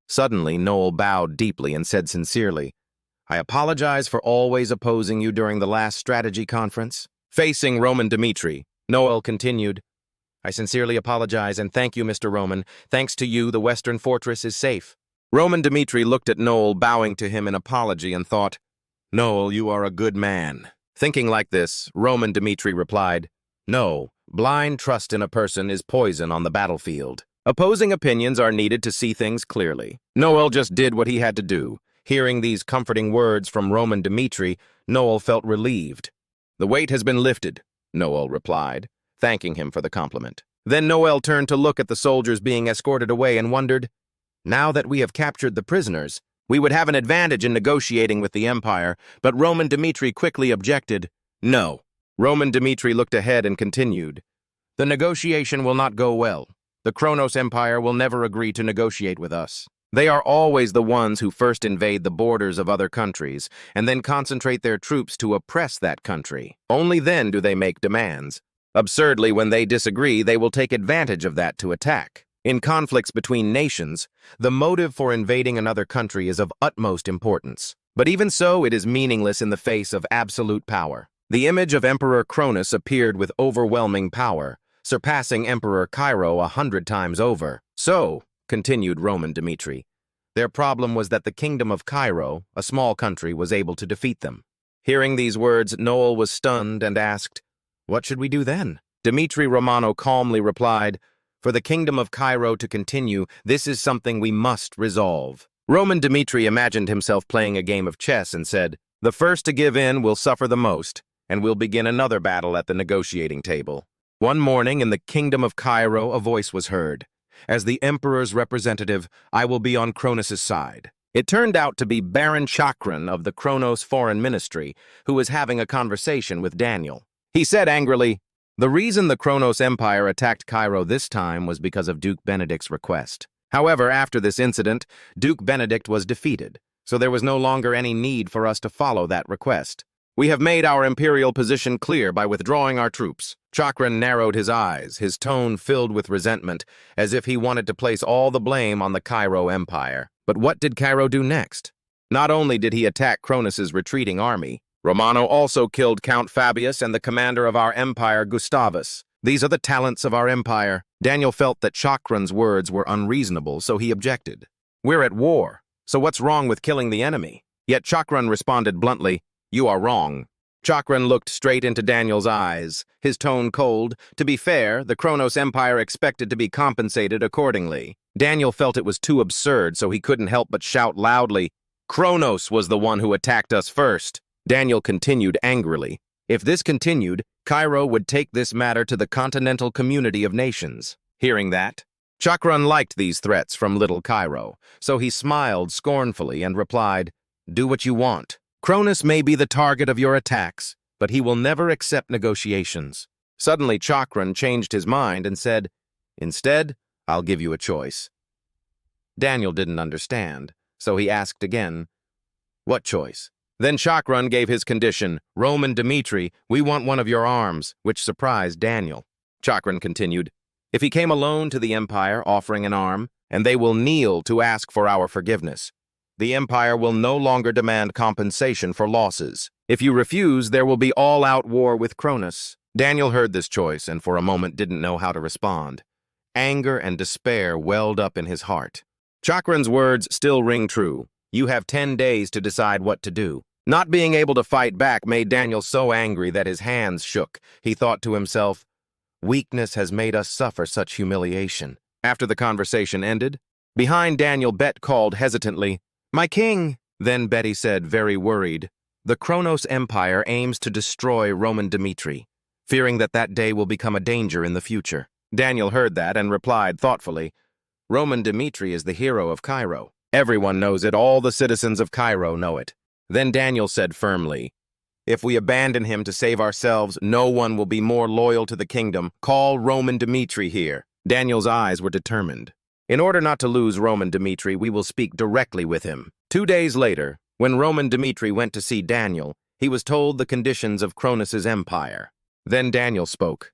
Suddenly, Noel bowed deeply and said sincerely, I apologize for always opposing you during the last strategy conference. Facing Roman Dmitri, Noel continued, I sincerely apologize and thank you, Mr. Roman. Thanks to you, the Western Fortress is safe. Roman Dmitri looked at Noel, bowing to him in apology, and thought, Noel, you are a good man. Thinking like this, Roman Dmitri replied, No, blind trust in a person is poison on the battlefield. Opposing opinions are needed to see things clearly. Noel just did what he had to do. Hearing these comforting words from Roman Dmitri, Noel felt relieved. The weight has been lifted, Noel replied, thanking him for the compliment. Then Noel turned to look at the soldiers being escorted away and wondered, Now that we have captured the prisoners, we would have an advantage in negotiating with the empire, but Roman Dmitri quickly objected, No. Roman Dmitri looked ahead and continued, The negotiation will not go well. The Kronos Empire will never agree to negotiate with us. They are always the ones who first invade the borders of other countries and then concentrate their troops to oppress that country. Only then do they make demands. Absurdly, when they disagree, they will take advantage of that to attack. In conflicts between nations, the motive for invading another country is of utmost importance. But even so, it is meaningless in the face of absolute power. The image of Emperor Cronus appeared with overwhelming power, surpassing Emperor Cairo 100 times over. So, continued Roman Dmitri, their problem was that the kingdom of Cairo, a small country, was able to defeat them. Hearing these words, Noel was stunned and asked, What should we do then? Dmitri Romano calmly replied, For the kingdom of Cairo to continue, this is something we must resolve. Roman Dmitri imagined himself playing a game of chess and said, The first to give in will suffer the most, and we'll begin another battle at the negotiating table. One morning in the kingdom of Cairo, a voice was heard. As the emperor's representative, I will be on Cronus's side. It turned out to be Baron Chakran of the Kronos Foreign Ministry, who was having a conversation with Daniel. He said angrily, The reason the Kronos Empire attacked Cairo this time was because of Duke Benedict's request. However, after this incident, Duke Benedict was defeated, so there was no longer any need for us to follow that request. We have made our imperial position clear by withdrawing our troops. Chakran narrowed his eyes, his tone filled with resentment, as if he wanted to place all the blame on the Cairo Empire. But what did Cairo do next? Not only did he attack Cronus's retreating army, Romano also killed Count Fabius and the commander of our empire, Gustavus. These are the talents of our empire. Daniel felt that Chakran's words were unreasonable, so he objected. We're at war, so what's wrong with killing the enemy? Yet Chakran responded bluntly, you are wrong. Chakran looked straight into Daniel's eyes, his tone cold. To be fair, the Kronos Empire expected to be compensated accordingly. Daniel felt it was too absurd, so he couldn't help but shout loudly, Kronos was the one who attacked us first. Daniel continued angrily. If this continued, Cairo would take this matter to the continental community of nations. Hearing that, Chakran liked these threats from little Cairo, so he smiled scornfully and replied, do what you want. Kronos may be the target of your attacks, but he will never accept negotiations. Suddenly, Chakran changed his mind and said, instead, I'll give you a choice. Daniel didn't understand, so he asked again, what choice? Then Chakran gave his condition, Roman Dmitri, we want one of your arms, which surprised Daniel. Chakran continued, if he came alone to the Empire offering an arm, and they will kneel to ask for our forgiveness. The Empire will no longer demand compensation for losses. If you refuse, there will be all-out war with Kronos. Daniel heard this choice and for a moment didn't know how to respond. Anger and despair welled up in his heart. Chakran's words still ring true. You have 10 days to decide what to do. Not being able to fight back made Daniel so angry that his hands shook. He thought to himself, weakness has made us suffer such humiliation. After the conversation ended, behind Daniel, Bet called hesitantly, my king. Then Betty said, very worried, the Kronos Empire aims to destroy Roman Dmitri, fearing that that day will become a danger in the future. Daniel heard that and replied thoughtfully, Roman Dmitri is the hero of Cairo. Everyone knows it, all the citizens of Cairo know it. Then Daniel said firmly, if we abandon him to save ourselves, no one will be more loyal to the kingdom. Call Roman Dmitri here. Daniel's eyes were determined. In order not to lose Roman Dmitri, we will speak directly with him. 2 days later, when Roman Dmitri went to see Daniel, he was told the conditions of Kronos' empire. Then Daniel spoke.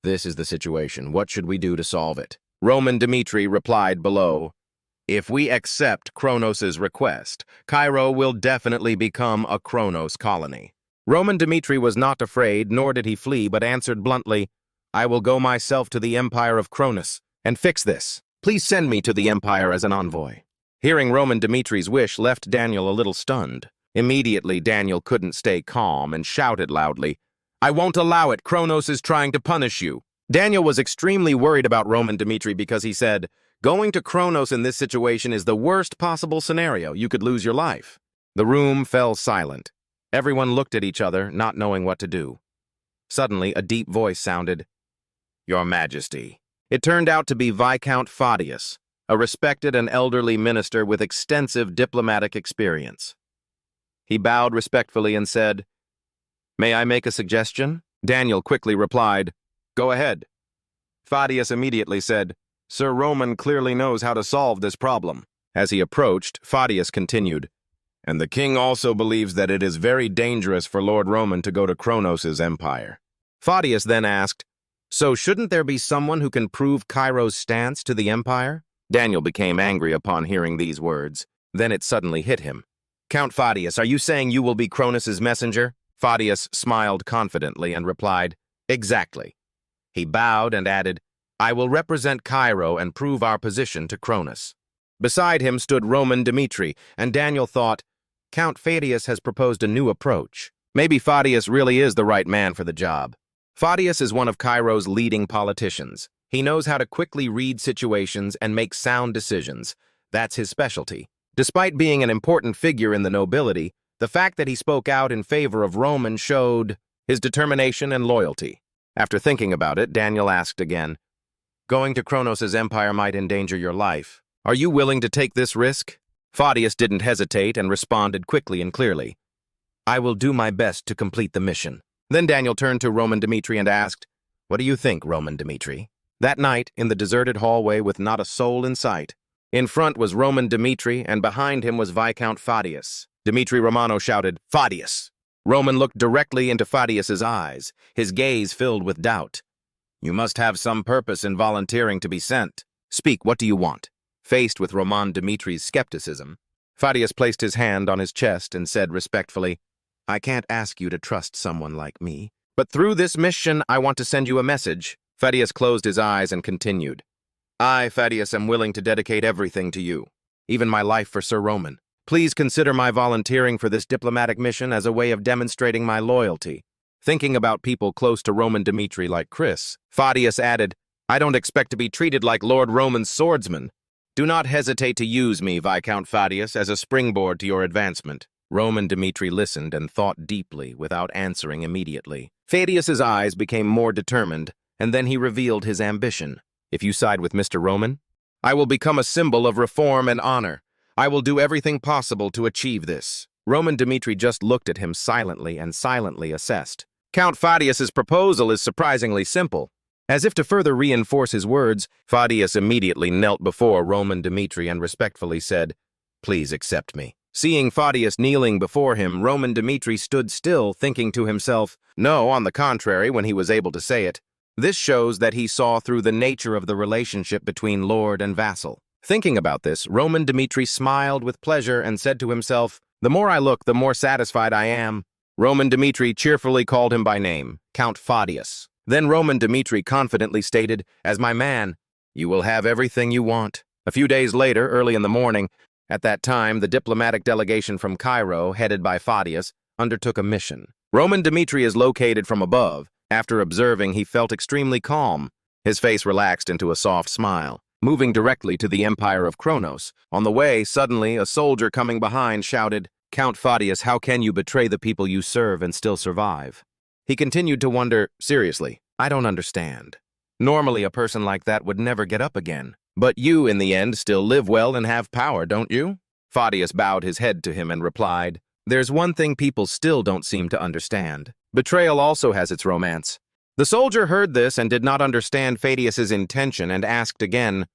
This is the situation. What should we do to solve it? Roman Dmitri replied below, if we accept Kronos' request, Cairo will definitely become a Kronos colony. Roman Dmitri was not afraid, nor did he flee, but answered bluntly, I will go myself to the empire of Kronos and fix this. Please send me to the Empire as an envoy. Hearing Roman Dmitri's wish left Daniel a little stunned. Immediately, Daniel couldn't stay calm and shouted loudly, I won't allow it. Kronos is trying to punish you. Daniel was extremely worried about Roman Dmitri because he said, going to Kronos in this situation is the worst possible scenario. You could lose your life. The room fell silent. Everyone looked at each other, not knowing what to do. Suddenly, a deep voice sounded, Your Majesty. It turned out to be Viscount Fadius, a respected and elderly minister with extensive diplomatic experience. He bowed respectfully and said, May I make a suggestion? Daniel quickly replied, Go ahead. Fadius immediately said, Sir Roman clearly knows how to solve this problem. As he approached, Fadius continued, And the king also believes that it is very dangerous for Lord Roman to go to Kronos' empire. Fadius then asked, So shouldn't there be someone who can prove Cairo's stance to the empire? Daniel became angry upon hearing these words. Then it suddenly hit him. Count Fadius, are you saying you will be Kronos' messenger? Fadius smiled confidently and replied, Exactly. He bowed and added, I will represent Cairo and prove our position to Kronos. Beside him stood Roman Dmitri, and Daniel thought, Count Fadius has proposed a new approach. Maybe Fadius really is the right man for the job. Fadius is one of Cairo's leading politicians. He knows how to quickly read situations and make sound decisions. That's his specialty. Despite being an important figure in the nobility, the fact that he spoke out in favor of Roman showed his determination and loyalty. After thinking about it, Daniel asked again, Going to Kronos' empire might endanger your life. Are you willing to take this risk? Fadius didn't hesitate and responded quickly and clearly. I will do my best to complete the mission. Then Daniel turned to Roman Dmitri and asked, What do you think, Roman Dmitri? That night, in the deserted hallway with not a soul in sight, in front was Roman Dmitri and behind him was Viscount Fadius. Dmitri Romano shouted, Fadius! Roman looked directly into Fadius's eyes, his gaze filled with doubt. You must have some purpose in volunteering to be sent. Speak, what do you want? Faced with Roman Dmitri's skepticism, Fadius placed his hand on his chest and said respectfully, I can't ask you to trust someone like me, but through this mission I want to send you a message. Fadius closed his eyes and continued, I, Fadius, am willing to dedicate everything to you. even my life for Sir Roman. Please consider my volunteering for this diplomatic mission as a way of demonstrating my loyalty. Thinking about people close to Roman Dmitri like Chris, Fadius added, I don't expect to be treated like Lord Roman's swordsman. Do not hesitate to use me, Viscount Fadius, as a springboard to your advancement. Roman Dmitri listened and thought deeply without answering immediately. Fadius's eyes became more determined, and then he revealed his ambition. If you side with Mr. Roman, I will become a symbol of reform and honor. I will do everything possible to achieve this. Roman Dmitri just looked at him silently and silently assessed. Count Fadius's proposal is surprisingly simple. As if to further reinforce his words, Fadius immediately knelt before Roman Dmitri and respectfully said, Please accept me. Seeing Fadius kneeling before him, Roman Dmitri stood still, thinking to himself, no, on the contrary, when he was able to say it. This shows that he saw through the nature of the relationship between lord and vassal. Thinking about this, Roman Dmitri smiled with pleasure and said to himself, The more I look, the more satisfied I am. Roman Dmitri cheerfully called him by name, Count Fadius. Then Roman Dmitri confidently stated, As my man, you will have everything you want. A few days later, early in the morning, at that time, the diplomatic delegation from Cairo, headed by Fadius, undertook a mission. Roman Dmitri is located from above. After observing, he felt extremely calm. His face relaxed into a soft smile. Moving directly to the Empire of Kronos. On the way, suddenly, a soldier coming behind shouted, Count Fadius, how can you betray the people you serve and still survive? He continued to wonder, seriously, I don't understand. Normally, a person like that would never get up again. But you, in the end, still live well and have power, don't you? Fadius bowed his head to him and replied, There's one thing people still don't seem to understand. Betrayal also has its romance. The soldier heard this and did not understand Fadius's intention and asked again,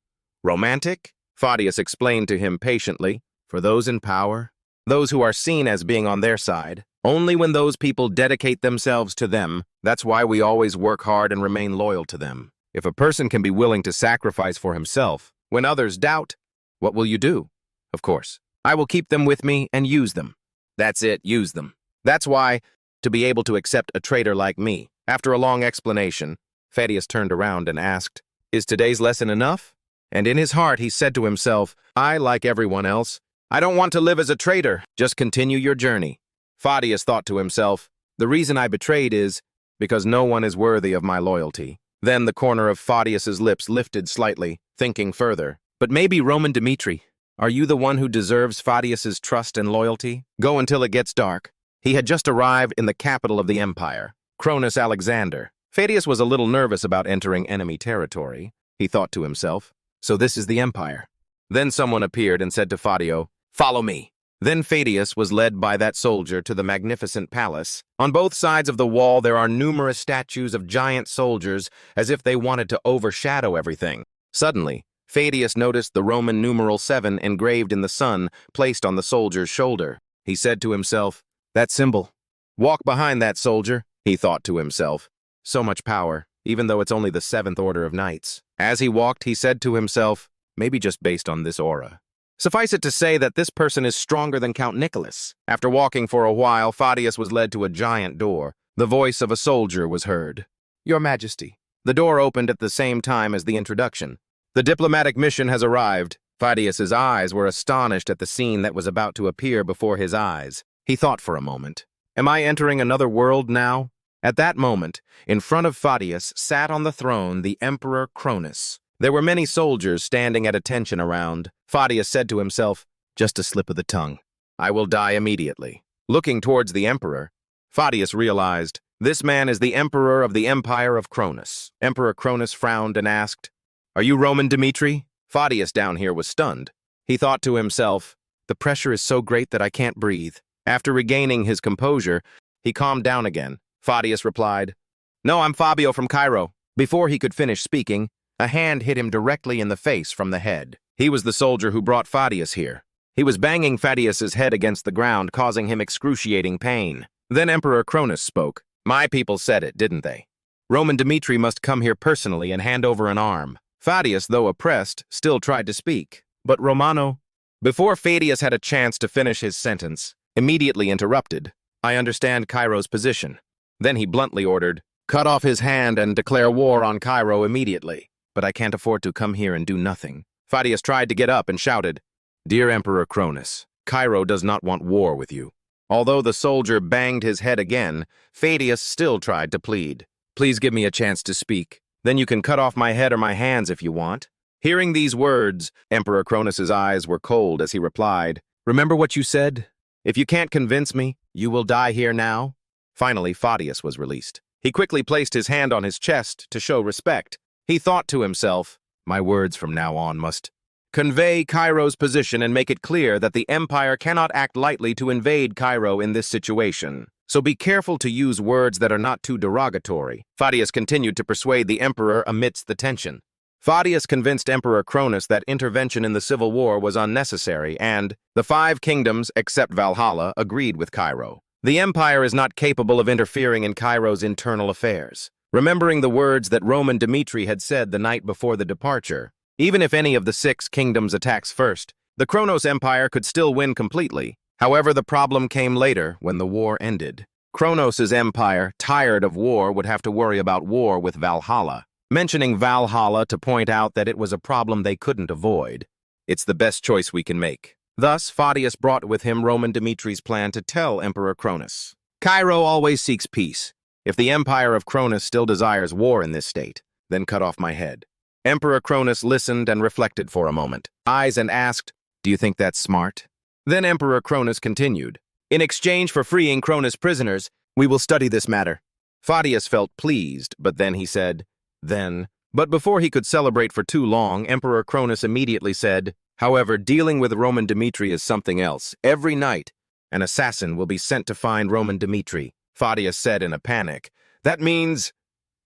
Romantic? Fadius explained to him patiently, For those in power, those who are seen as being on their side, only when those people dedicate themselves to them, that's why we always work hard and remain loyal to them. If a person can be willing to sacrifice for himself, when others doubt, what will you do? Of course, I will keep them with me and use them. That's it, use them. That's why, to be able to accept a traitor like me. After a long explanation, Fadius turned around and asked, Is today's lesson enough? And in his heart he said to himself, I, like everyone else, I don't want to live as a traitor, just continue your journey. Fadius thought to himself, The reason I betrayed is because no one is worthy of my loyalty. Then the corner of Fadius's lips lifted slightly, thinking further. But maybe Roman Dmitri, are you the one who deserves Fadius's trust and loyalty? Go until it gets dark. He had just arrived in the capital of the empire, Cronus Alexander. Fadius was a little nervous about entering enemy territory. He thought to himself, So this is the empire. Then someone appeared and said to Fadio, Follow me. Then Fadius was led by that soldier to the magnificent palace. On both sides of the wall there are numerous statues of giant soldiers, as if they wanted to overshadow everything. Suddenly, Fadius noticed the Roman numeral 7 engraved in the sun, placed on the soldier's shoulder. He said to himself, That symbol. Walk behind that soldier, he thought to himself. So much power, even though it's only the 7th order of knights. As he walked, he said to himself, maybe just based on this aura. Suffice it to say that this person is stronger than Count Nicholas. After walking for a while, Fadius was led to a giant door. The voice of a soldier was heard. Your Majesty. The door opened at the same time as the introduction. The diplomatic mission has arrived. Fadius's eyes were astonished at the scene that was about to appear before his eyes. He thought for a moment, Am I entering another world now? At that moment, in front of Fadius sat on the throne the Emperor Cronus. There were many soldiers standing at attention around. Fadius said to himself, Just a slip of the tongue. I will die immediately. Looking towards the emperor, Fadius realized, This man is the emperor of the Empire of Cronus. Emperor Cronus frowned and asked, Are you Roman Dmitri? Fadius down here was stunned. He thought to himself, The pressure is so great that I can't breathe. After regaining his composure, he calmed down again. Fadius replied, No, I'm Fabio from Cairo. Before he could finish speaking, a hand hit him directly in the face from the head. He was the soldier who brought Fadius here. He was banging Fadius's head against the ground, causing him excruciating pain. Then Emperor Cronus spoke. My people said it, didn't they? Roman Dmitri must come here personally and hand over an arm. Fadius, though oppressed, still tried to speak. But Romano, before Fadius had a chance to finish his sentence, immediately interrupted. I understand Cairo's position. Then he bluntly ordered, Cut off his hand and declare war on Cairo immediately. But I can't afford to come here and do nothing. Fadius tried to get up and shouted, Dear Emperor Cronus, Cairo does not want war with you. Although the soldier banged his head again, Phadius still tried to plead. Please give me a chance to speak. Then you can cut off my head or my hands if you want. Hearing these words, Emperor Cronus's eyes were cold as he replied, Remember what you said? If you can't convince me, you will die here now. Finally, Phadius was released. He quickly placed his hand on his chest to show respect. He thought to himself, My words from now on must convey Cairo's position and make it clear that the Empire cannot act lightly to invade Cairo in this situation. So be careful to use words that are not too derogatory. Phadius continued to persuade the Emperor amidst the tension. Phadius convinced Emperor Cronus that intervention in the civil war was unnecessary, and the 5 kingdoms, except Valhalla, agreed with Cairo. The Empire is not capable of interfering in Cairo's internal affairs. Remembering the words that Roman Dmitri had said the night before the departure, even if any of the 6 kingdoms attacks first, the Kronos Empire could still win completely. However, the problem came later when the war ended. Kronos' empire, tired of war, would have to worry about war with Valhalla, mentioning Valhalla to point out that it was a problem they couldn't avoid. It's the best choice we can make. Thus, Phadius brought with him Roman Dimitri's plan to tell Emperor Cronus. Cairo always seeks peace. If the empire of Cronus still desires war in this state, then cut off my head. Emperor Cronus listened and reflected for a moment, eyes and asked, Do you think that's smart? Then Emperor Cronus continued, In exchange for freeing Cronus prisoners, we will study this matter. Phadius felt pleased, but then he said, But before he could celebrate for too long, Emperor Cronus immediately said, However, dealing with Roman Dmitri is something else. Every night, an assassin will be sent to find Roman Dmitri. Phadius said in a panic, That means...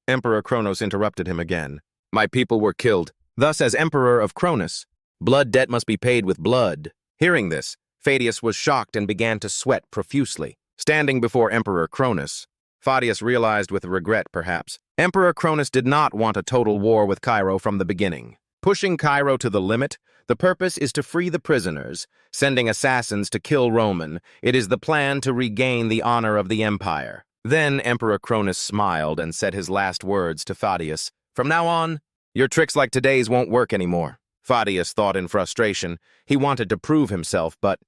Emperor Cronus interrupted him again. My people were killed. Thus, as Emperor of Cronus, blood debt must be paid with blood. Hearing this, Phadius was shocked and began to sweat profusely. Standing before Emperor Cronus, Phadius realized with regret, perhaps, Emperor Cronus did not want a total war with Cairo from the beginning. Pushing Cairo to the limit, the purpose is to free the prisoners, sending assassins to kill Roman. It is the plan to regain the honor of the empire. Then Emperor Cronus smiled and said his last words to Phadius, From now on, your tricks like today's won't work anymore. Phadius thought in frustration. He wanted to prove himself, but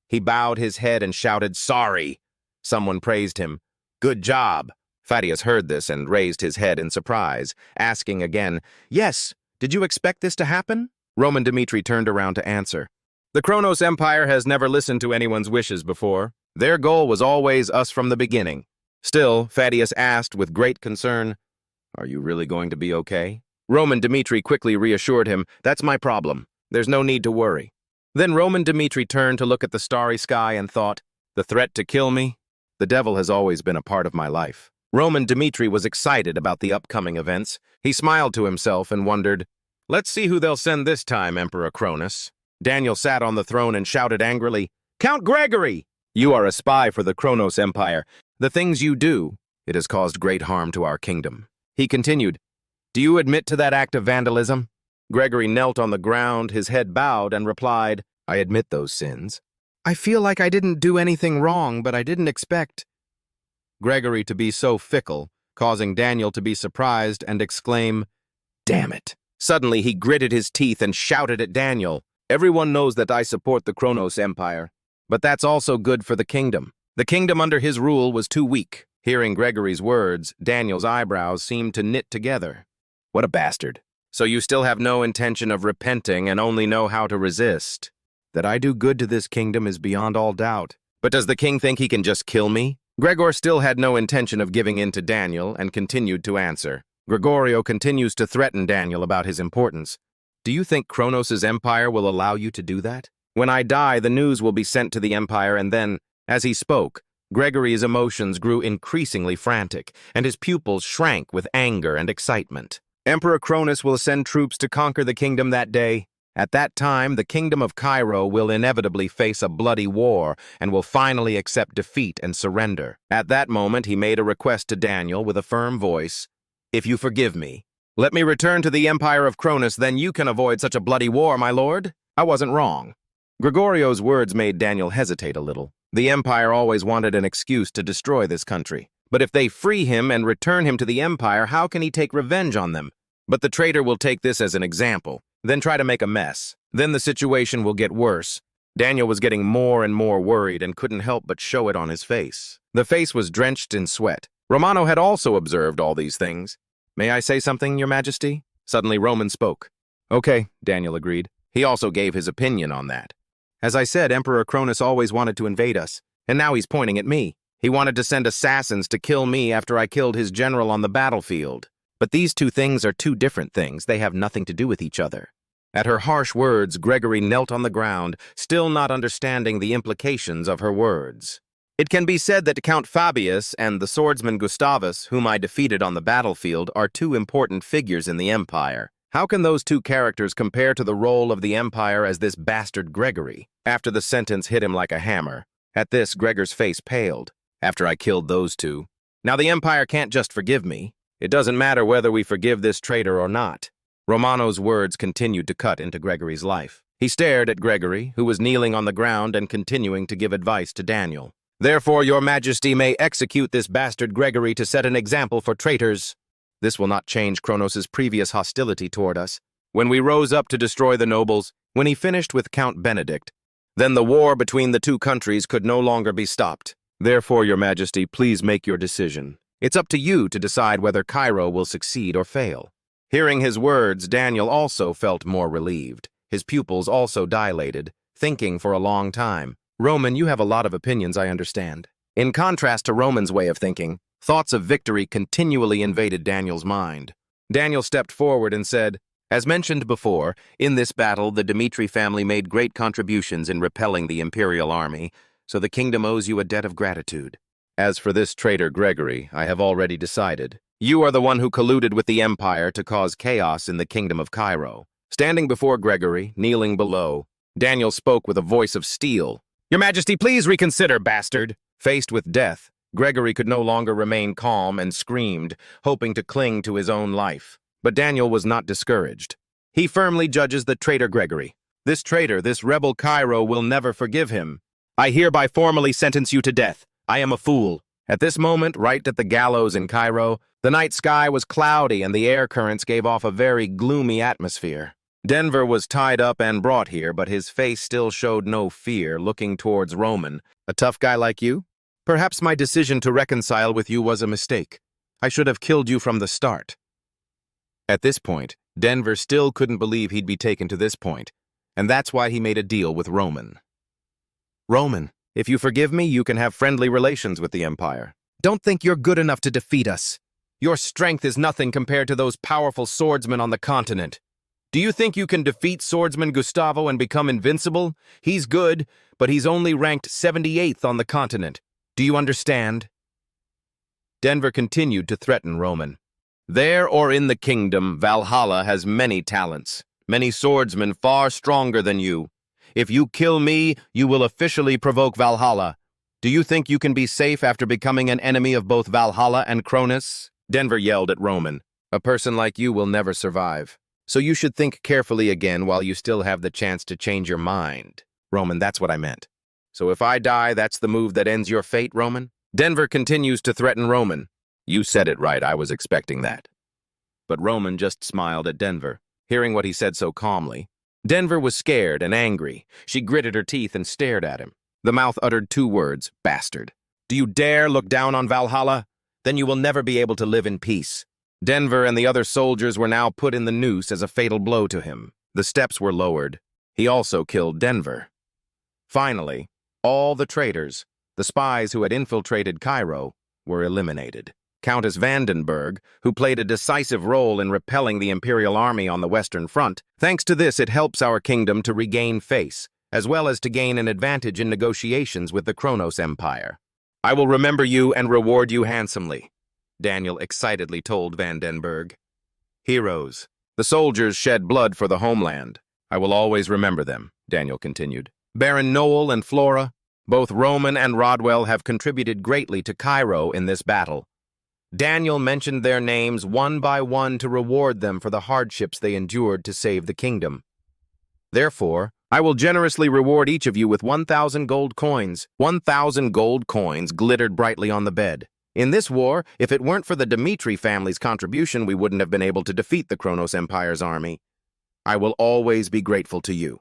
he bowed his head and shouted, Sorry. Someone praised him. Good job. Phadius heard this and raised his head in surprise, asking again, Yes, did you expect this to happen? Roman Dmitri turned around to answer. The Kronos Empire has never listened to anyone's wishes before. Their goal was always us from the beginning. Still, Phadius asked with great concern, Are you really going to be okay? Roman Dmitri quickly reassured him, That's my problem. There's no need to worry. Then Roman Dmitri turned to look at the starry sky and thought, The threat to kill me? The devil has always been a part of my life. Roman Dmitri was excited about the upcoming events. He smiled to himself and wondered, Let's see who they'll send this time, Emperor Cronus. Daniel sat on the throne and shouted angrily, Count Gregory! You are a spy for the Kronos Empire. The things you do, it has caused great harm to our kingdom. He continued, Do you admit to that act of vandalism? Gregory knelt on the ground, his head bowed, and replied, I admit those sins. I feel like I didn't do anything wrong, but I didn't expect Gregory to be so fickle, causing Daniel to be surprised and exclaim, Damn it! Suddenly he gritted his teeth and shouted at Daniel, Everyone knows that I support the Kronos Empire, but that's also good for the kingdom. The kingdom under his rule was too weak. Hearing Gregory's words, Daniel's eyebrows seemed to knit together. What a bastard. So you still have no intention of repenting and only know how to resist. That I do good to this kingdom is beyond all doubt. But does the king think he can just kill me? Gregor still had no intention of giving in to Daniel and continued to answer. Gregorio continues to threaten Daniel about his importance. Do you think Kronos' empire will allow you to do that? When I die, the news will be sent to the empire and then, as he spoke, Gregory's emotions grew increasingly frantic, and his pupils shrank with anger and excitement. Emperor Cronus will send troops to conquer the kingdom that day. At that time, the kingdom of Cairo will inevitably face a bloody war and will finally accept defeat and surrender. At that moment, he made a request to Daniel with a firm voice. If you forgive me, let me return to the empire of Cronus, then you can avoid such a bloody war, my lord. I wasn't wrong. Gregorio's words made Daniel hesitate a little. The empire always wanted an excuse to destroy this country. But if they free him and return him to the empire, how can he take revenge on them? But the traitor will take this as an example, then try to make a mess. then the situation will get worse. Daniel was getting more and more worried and couldn't help but show it on his face. The face was drenched in sweat. Romano had also observed all these things. "May I say something, Your Majesty?" Suddenly Roman spoke. "Okay," Daniel agreed. He also gave his opinion on that. "As I said, Emperor Cronus always wanted to invade us, and now he's pointing at me. He wanted to send assassins to kill me after I killed his general on the battlefield. But these two things are two different things. They have nothing to do with each other." At her harsh words, Gregory knelt on the ground, still not understanding the implications of her words. "It can be said that Count Fabius and the swordsman Gustavus, whom I defeated on the battlefield, are two important figures in the Empire. How can those two characters compare to the role of the Empire as this bastard Gregory?" After the sentence hit him like a hammer. At this, Gregor's face paled. "After I killed those two. Now the Empire can't just forgive me. It doesn't matter whether we forgive this traitor or not." Romano's words continued to cut into Gregory's life. He stared at Gregory, who was kneeling on the ground and continuing to give advice to Daniel. "Therefore, Your Majesty may execute this bastard Gregory to set an example for traitors. This will not change Kronos' previous hostility toward us. When we rose up to destroy the nobles, when he finished with Count Benedict, then the war between the two countries could no longer be stopped. Therefore, Your Majesty, please make your decision. It's up to you to decide whether Cairo will succeed or fail." Hearing his words, Daniel also felt more relieved. His pupils also dilated, thinking for a long time. "Roman, you have a lot of opinions, I understand." In contrast to Roman's way of thinking, thoughts of victory continually invaded Daniel's mind. Daniel stepped forward and said, "As mentioned before, in this battle the Dmitri family made great contributions in repelling the imperial army, so the kingdom owes you a debt of gratitude. As for this traitor Gregory, I have already decided. You are the one who colluded with the Empire to cause chaos in the kingdom of Cairo." Standing before Gregory, kneeling below, Daniel spoke with a voice of steel. "Your Majesty, please reconsider, bastard." Faced with death, Gregory could no longer remain calm and screamed, hoping to cling to his own life. But Daniel was not discouraged. He firmly judges the traitor Gregory. "This traitor, this rebel Cairo, will never forgive him. I hereby formally sentence you to death. I am a fool." At this moment, right at the gallows in Cairo, the night sky was cloudy and the air currents gave off a very gloomy atmosphere. Denver was tied up and brought here, but his face still showed no fear, looking towards Roman. "A tough guy like you? Perhaps my decision to reconcile with you was a mistake. I should have killed you from the start." At this point, Denver still couldn't believe he'd be taken to this point, and that's why he made a deal with Roman. "Roman, if you forgive me, you can have friendly relations with the Empire. Don't think you're good enough to defeat us. Your strength is nothing compared to those powerful swordsmen on the continent. Do you think you can defeat swordsman Gustavo and become invincible? He's good, but he's only ranked 78th on the continent. Do you understand?" Denver continued to threaten Roman. "There or in the kingdom, Valhalla has many talents, many swordsmen far stronger than you. If you kill me, you will officially provoke Valhalla. Do you think you can be safe after becoming an enemy of both Valhalla and Cronus?" Denver yelled at Roman. "A person like you will never survive. So you should think carefully again while you still have the chance to change your mind." "Roman, that's what I meant. So if I die, that's the move that ends your fate, Roman?" Denver continues to threaten Roman. "You said it right, I was expecting that." But Roman just smiled at Denver, hearing what he said so calmly. Denver was scared and angry. She gritted her teeth and stared at him. The mouth uttered two words, "Bastard. Do you dare look down on Valhalla? Then you will never be able to live in peace." Denver and the other soldiers were now put in the noose as a fatal blow to him. The steps were lowered. He also killed Denver. Finally, all the traitors, the spies who had infiltrated Cairo, were eliminated. Countess Vandenberg, who played a decisive role in repelling the imperial army on the Western Front. Thanks to this, it helps our kingdom to regain face, as well as to gain an advantage in negotiations with the Kronos Empire. "I will remember you and reward you handsomely," Daniel excitedly told Vandenberg. "Heroes. The soldiers shed blood for the homeland. I will always remember them," Daniel continued. "Baron Noel and Flora, both Roman and Rodwell, have contributed greatly to Cairo in this battle. Daniel mentioned their names one by one to reward them for the hardships they endured to save the kingdom. Therefore, I will generously reward each of you with 1,000 gold coins." 1,000 gold coins glittered brightly on the bed. "In this war, if it weren't for the Dmitri family's contribution, we wouldn't have been able to defeat the Kronos Empire's army." I will always be grateful to you.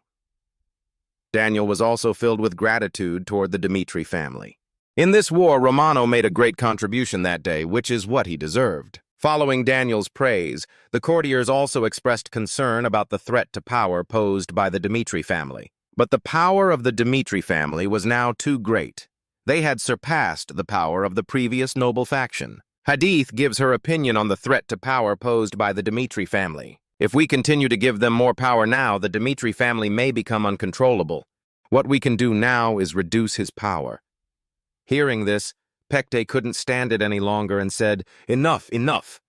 Daniel was also filled with gratitude toward the Dmitri family. In this war, Romano made a great contribution that day, which is what he deserved. Following Daniel's praise, the courtiers also expressed concern about the threat to power posed by the Dmitri family. But the power of the Dmitri family was now too great. They had surpassed the power of the previous noble faction. Hadith gives her opinion on the threat to power posed by the Dmitri family. If we continue to give them more power now, the Dmitri family may become uncontrollable. What we can do now is reduce his power. Hearing this, Pekte couldn't stand it any longer and said, "Enough, enough."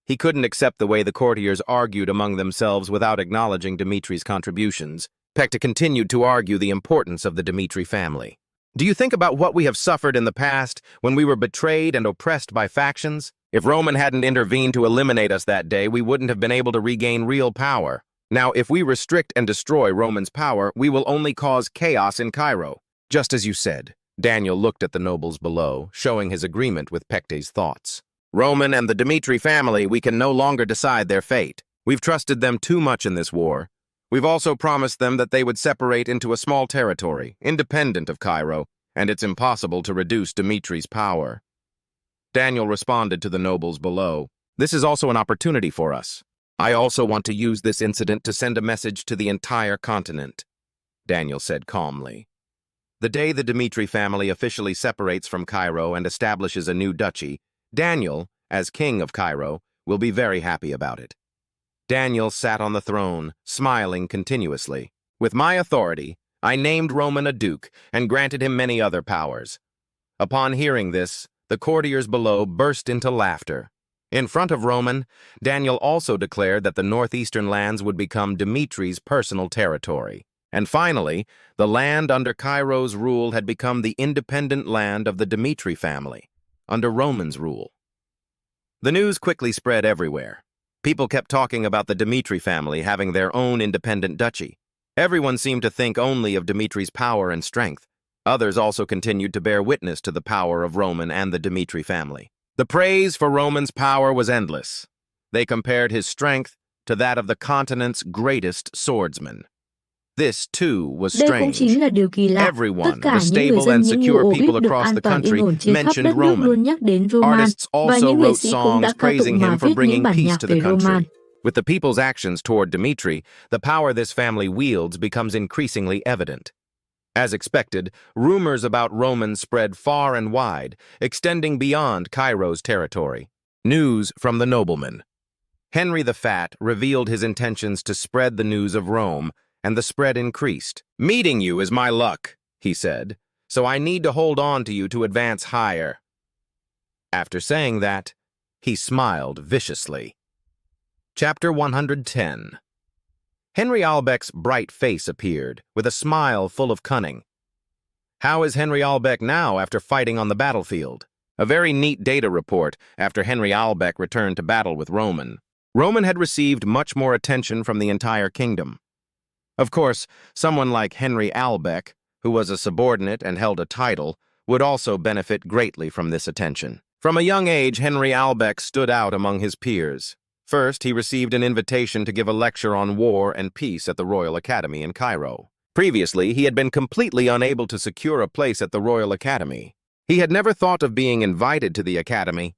He couldn't accept the way the courtiers argued among themselves without acknowledging Dmitri's contributions. Pekte continued to argue the importance of the Dmitri family. Do you think about what we have suffered in the past when we were betrayed and oppressed by factions? If Roman hadn't intervened to eliminate us that day, we wouldn't have been able to regain real power. Now, if we restrict and destroy Roman's power, we will only cause chaos in Cairo. Just as you said. Daniel looked at the nobles below, showing his agreement with Pekte's thoughts. Roman and the Dmitri family, we can no longer decide their fate. We've trusted them too much in this war. We've also promised them that they would separate into a small territory, independent of Cairo, and it's impossible to reduce Dmitri's power. Daniel responded to the nobles below. This is also an opportunity for us. I also want to use this incident to send a message to the entire continent, Daniel said calmly. The day the Dmitri family officially separates from Cairo and establishes a new duchy, Daniel, as king of Cairo, will be very happy about it. Daniel sat on the throne, smiling continuously. With my authority, I named Roman a duke and granted him many other powers. Upon hearing this, the courtiers below burst into laughter. In front of Roman, Daniel also declared that the northeastern lands would become Dmitri's personal territory. And finally, the land under Cairo's rule had become the independent land of the Dmitri family, under Roman's rule. The news quickly spread everywhere. People kept talking about the Dmitri family having their own independent duchy. Everyone seemed to think only of Dmitri's power and strength. Others also continued to bear witness to the power of Roman and the Dmitri family. The praise for Roman's power was endless. They compared his strength to that of the continent's greatest swordsman. This, too, was Đây cũng strange. chính là điều kỳ lạ. Tất Everyone, cả the những người stable dân and những secure UO people biết được across an the toàn yên country ổn trên khắp mentioned đất nước luôn Roman. nhắc đến Roman, Artists và also những nghệ wrote sĩ cũng đã songs ca praising tụng mà him for viết những bringing bản peace nhạc to the về Roman. country. With the people's actions toward Dmitri, the power this family wields becomes increasingly evident. As expected, rumors about Roman spread far and wide, extending beyond Cairo's territory. News from the nobleman. Henry the Fat revealed his intentions to spread the news of Rome, and the spread increased. "Meeting you is my luck," he said, "so I need to hold on to you to advance higher." After saying that, he smiled viciously. Chapter 110. Henry Albeck's bright face appeared, with a smile full of cunning. How is Henry Albeck now after fighting on the battlefield? A very neat data report after Henry Albeck returned to battle with Roman. Roman had received much more attention from the entire kingdom. Of course, someone like Henry Albeck, who was a subordinate and held a title, would also benefit greatly from this attention. From a young age, Henry Albeck stood out among his peers. First, he received an invitation to give a lecture on war and peace at the Royal Academy in Cairo. Previously, he had been completely unable to secure a place at the Royal Academy. He had never thought of being invited to the Academy.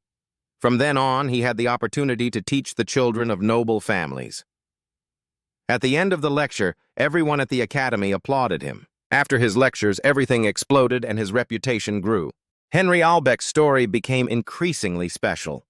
From then on, he had the opportunity to teach the children of noble families. At the end of the lecture, everyone at the Academy applauded him. After his lectures, everything exploded and his reputation grew. Henry Albeck's story became increasingly special.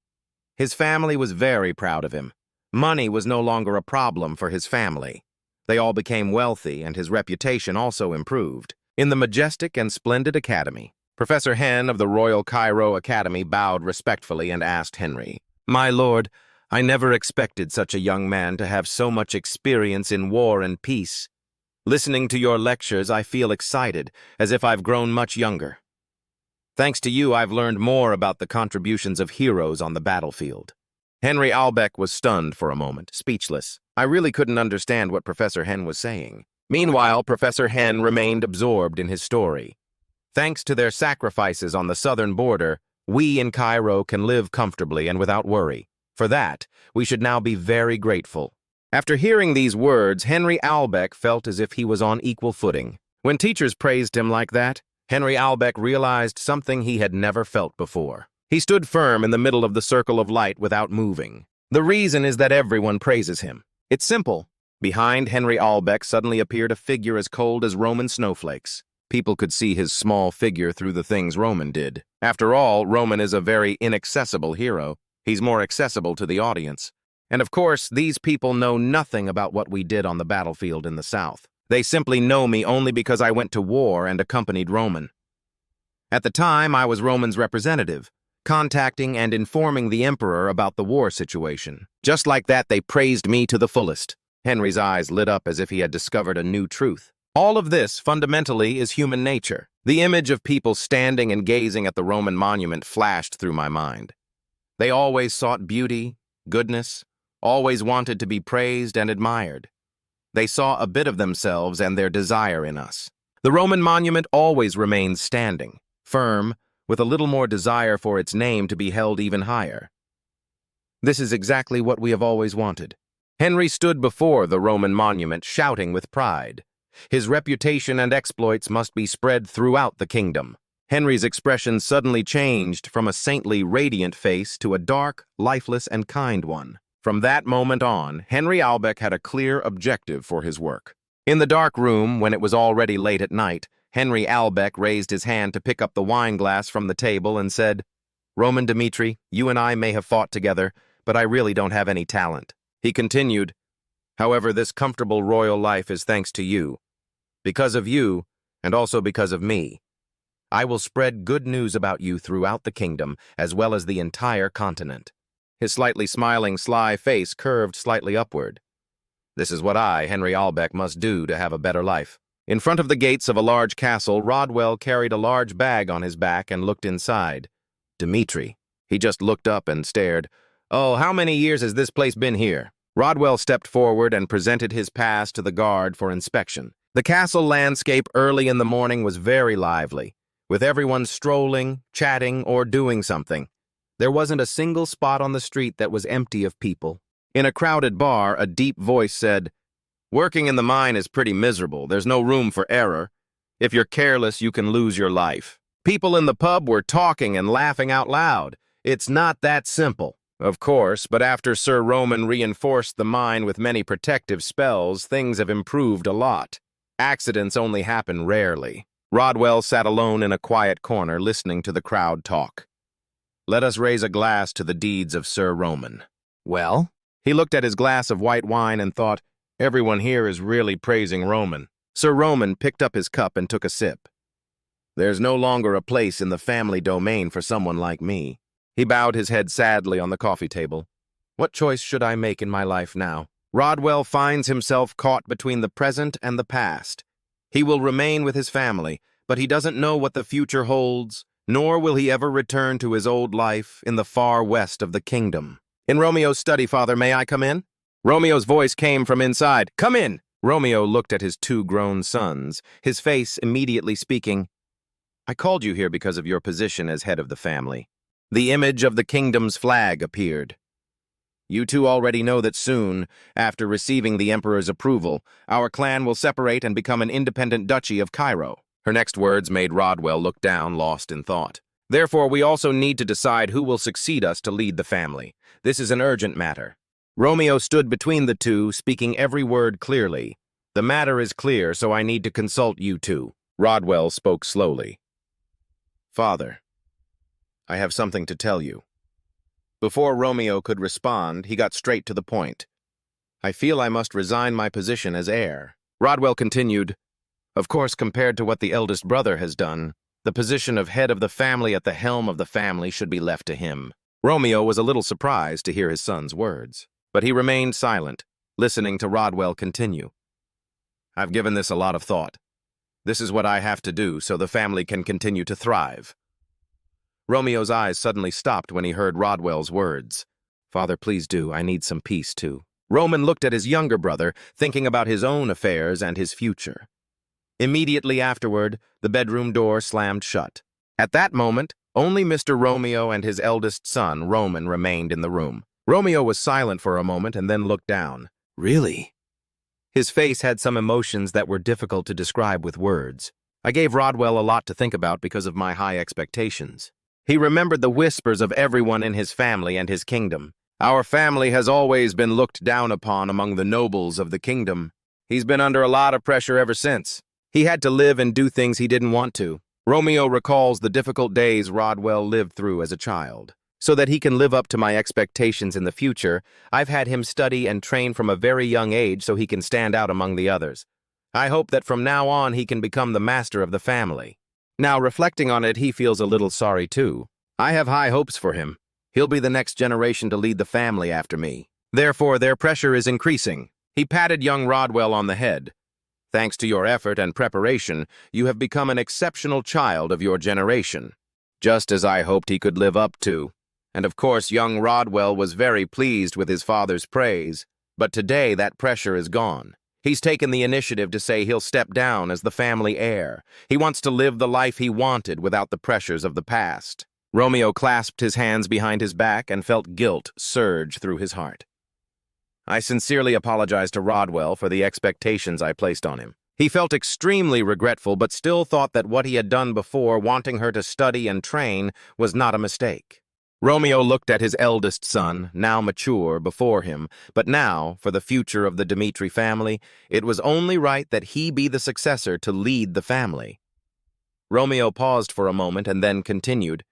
His family was very proud of him. Money was no longer a problem for his family. They all became wealthy, and his reputation also improved. In the majestic and splendid academy, Professor Hen of the Royal Cairo Academy bowed respectfully and asked Henry, "My lord, I never expected such a young man to have so much experience in war and peace. Listening to your lectures, I feel excited, as if I've grown much younger. Thanks to you, I've learned more about the contributions of heroes on the battlefield." Henry Albeck was stunned for a moment, speechless. I really couldn't understand what Professor Hen was saying. Meanwhile, Professor Hen remained absorbed in his story. Thanks to their sacrifices on the southern border, we in Cairo can live comfortably and without worry. For that, we should now be very grateful. After hearing these words, Henry Albeck felt as if he was on equal footing. When teachers praised him like that, Henry Albeck realized something he had never felt before. He stood firm in the middle of the circle of light without moving. The reason is that everyone praises him. It's simple. Behind Henry Albeck suddenly appeared a figure as cold as Roman snowflakes. People could see his small figure through the things Roman did. After all, Roman is a very inaccessible hero. He's more accessible to the audience. And of course, these people know nothing about what we did on the battlefield in the South. They simply know me only because I went to war and accompanied Roman. At the time, I was Roman's representative, contacting and informing the emperor about the war situation. Just like that, they praised me to the fullest. Henry's eyes lit up as if he had discovered a new truth. All of this, fundamentally, is human nature. The image of people standing and gazing at the Roman monument flashed through my mind. They always sought beauty, goodness, always wanted to be praised and admired. They saw a bit of themselves and their desire in us. The Roman monument always remains standing, firm, with a little more desire for its name to be held even higher. This is exactly what we have always wanted. Henry stood before the Roman monument, shouting with pride. His reputation and exploits must be spread throughout the kingdom. Henry's expression suddenly changed from a saintly, radiant face to a dark, lifeless, and kind one. From that moment on, Henry Albeck had a clear objective for his work. In the dark room, when it was already late at night, Henry Albeck raised his hand to pick up the wine glass from the table and said, "Roman Dmitri, you and I may have fought together, but I really don't have any talent." He continued, "However, this comfortable royal life is thanks to you. Because of you, and also because of me, I will spread good news about you throughout the kingdom, as well as the entire continent." His slightly smiling, sly face curved slightly upward. This is what I, Henry Albeck, must do to have a better life. In front of the gates of a large castle, Rodwell carried a large bag on his back and looked inside. Dmitri. He just looked up and stared. "Oh, how many years has this place been here?" Rodwell stepped forward and presented his pass to the guard for inspection. The castle landscape early in the morning was very lively, with everyone strolling, chatting, or doing something. There wasn't a single spot on the street that was empty of people. In a crowded bar, a deep voice said, "Working in the mine is pretty miserable. There's no room for error. If you're careless, you can lose your life." People in the pub were talking and laughing out loud. It's not that simple. Of course, but after Sir Roman reinforced the mine with many protective spells, things have improved a lot. Accidents only happen rarely. Rodwell sat alone in a quiet corner, listening to the crowd talk. "Let us raise a glass to the deeds of Sir Roman." Well? He looked at his glass of white wine and thought, everyone here is really praising Roman. Sir Roman picked up his cup and took a sip. There's no longer a place in the family domain for someone like me. He bowed his head sadly on the coffee table. What choice should I make in my life now? Rodwell finds himself caught between the present and the past. He will remain with his family, but he doesn't know what the future holds, nor will he ever return to his old life in the far west of the kingdom. "In Romeo's study, Father, may I come in?" Romeo's voice came from inside. "Come in!" Romeo looked at his two grown sons, his face immediately speaking. "I called you here because of your position as head of the family." The image of the kingdom's flag appeared. "You two already know that soon, after receiving the emperor's approval, our clan will separate and become an independent duchy of Cairo." Her next words made Rodwell look down, lost in thought. "Therefore, we also need to decide who will succeed us to lead the family. This is an urgent matter." Romeo stood between the two, speaking every word clearly. "The matter is clear, so I need to consult you two." Rodwell spoke slowly. "Father, I have something to tell you." Before Romeo could respond, he got straight to the point. "I feel I must resign my position as heir." Rodwell continued, "Of course, compared to what the eldest brother has done, the position of head of the family at the helm of the family should be left to him." Romeo was a little surprised to hear his son's words, but he remained silent, listening to Rodwell continue. "I've given this a lot of thought. This is what I have to do so the family can continue to thrive." Romeo's eyes suddenly stopped when he heard Rodwell's words. "Father, please do. I need some peace, too." Roman looked at his younger brother, thinking about his own affairs and his future. Immediately afterward, the bedroom door slammed shut. At that moment, only Mr. Romeo and his eldest son, Roman, remained in the room. Romeo was silent for a moment and then looked down. Really? His face had some emotions that were difficult to describe with words. I gave Rodwell a lot to think about because of my high expectations. He remembered the whispers of everyone in his family and his kingdom. Our family has always been looked down upon among the nobles of the kingdom. He's been under a lot of pressure ever since. He had to live and do things he didn't want to. Romeo recalls the difficult days Rodwell lived through as a child. So that he can live up to my expectations in the future, I've had him study and train from a very young age so he can stand out among the others. I hope that from now on he can become the master of the family. Now, reflecting on it, he feels a little sorry too. I have high hopes for him. He'll be the next generation to lead the family after me. Therefore, their pressure is increasing. He patted young Rodwell on the head. Thanks to your effort and preparation, you have become an exceptional child of your generation, just as I hoped he could live up to. And of course, young Rodwell was very pleased with his father's praise, but today that pressure is gone. He's taken the initiative to say he'll step down as the family heir. He wants to live the life he wanted without the pressures of the past. Romeo clasped his hands behind his back and felt guilt surge through his heart. I sincerely apologize to Rodwell for the expectations I placed on him. He felt extremely regretful, but still thought that what he had done before, wanting her to study and train, was not a mistake. Romeo looked at his eldest son, now mature, before him, but now, for the future of the Dmitri family, it was only right that he be the successor to lead the family. Romeo paused for a moment and then continued,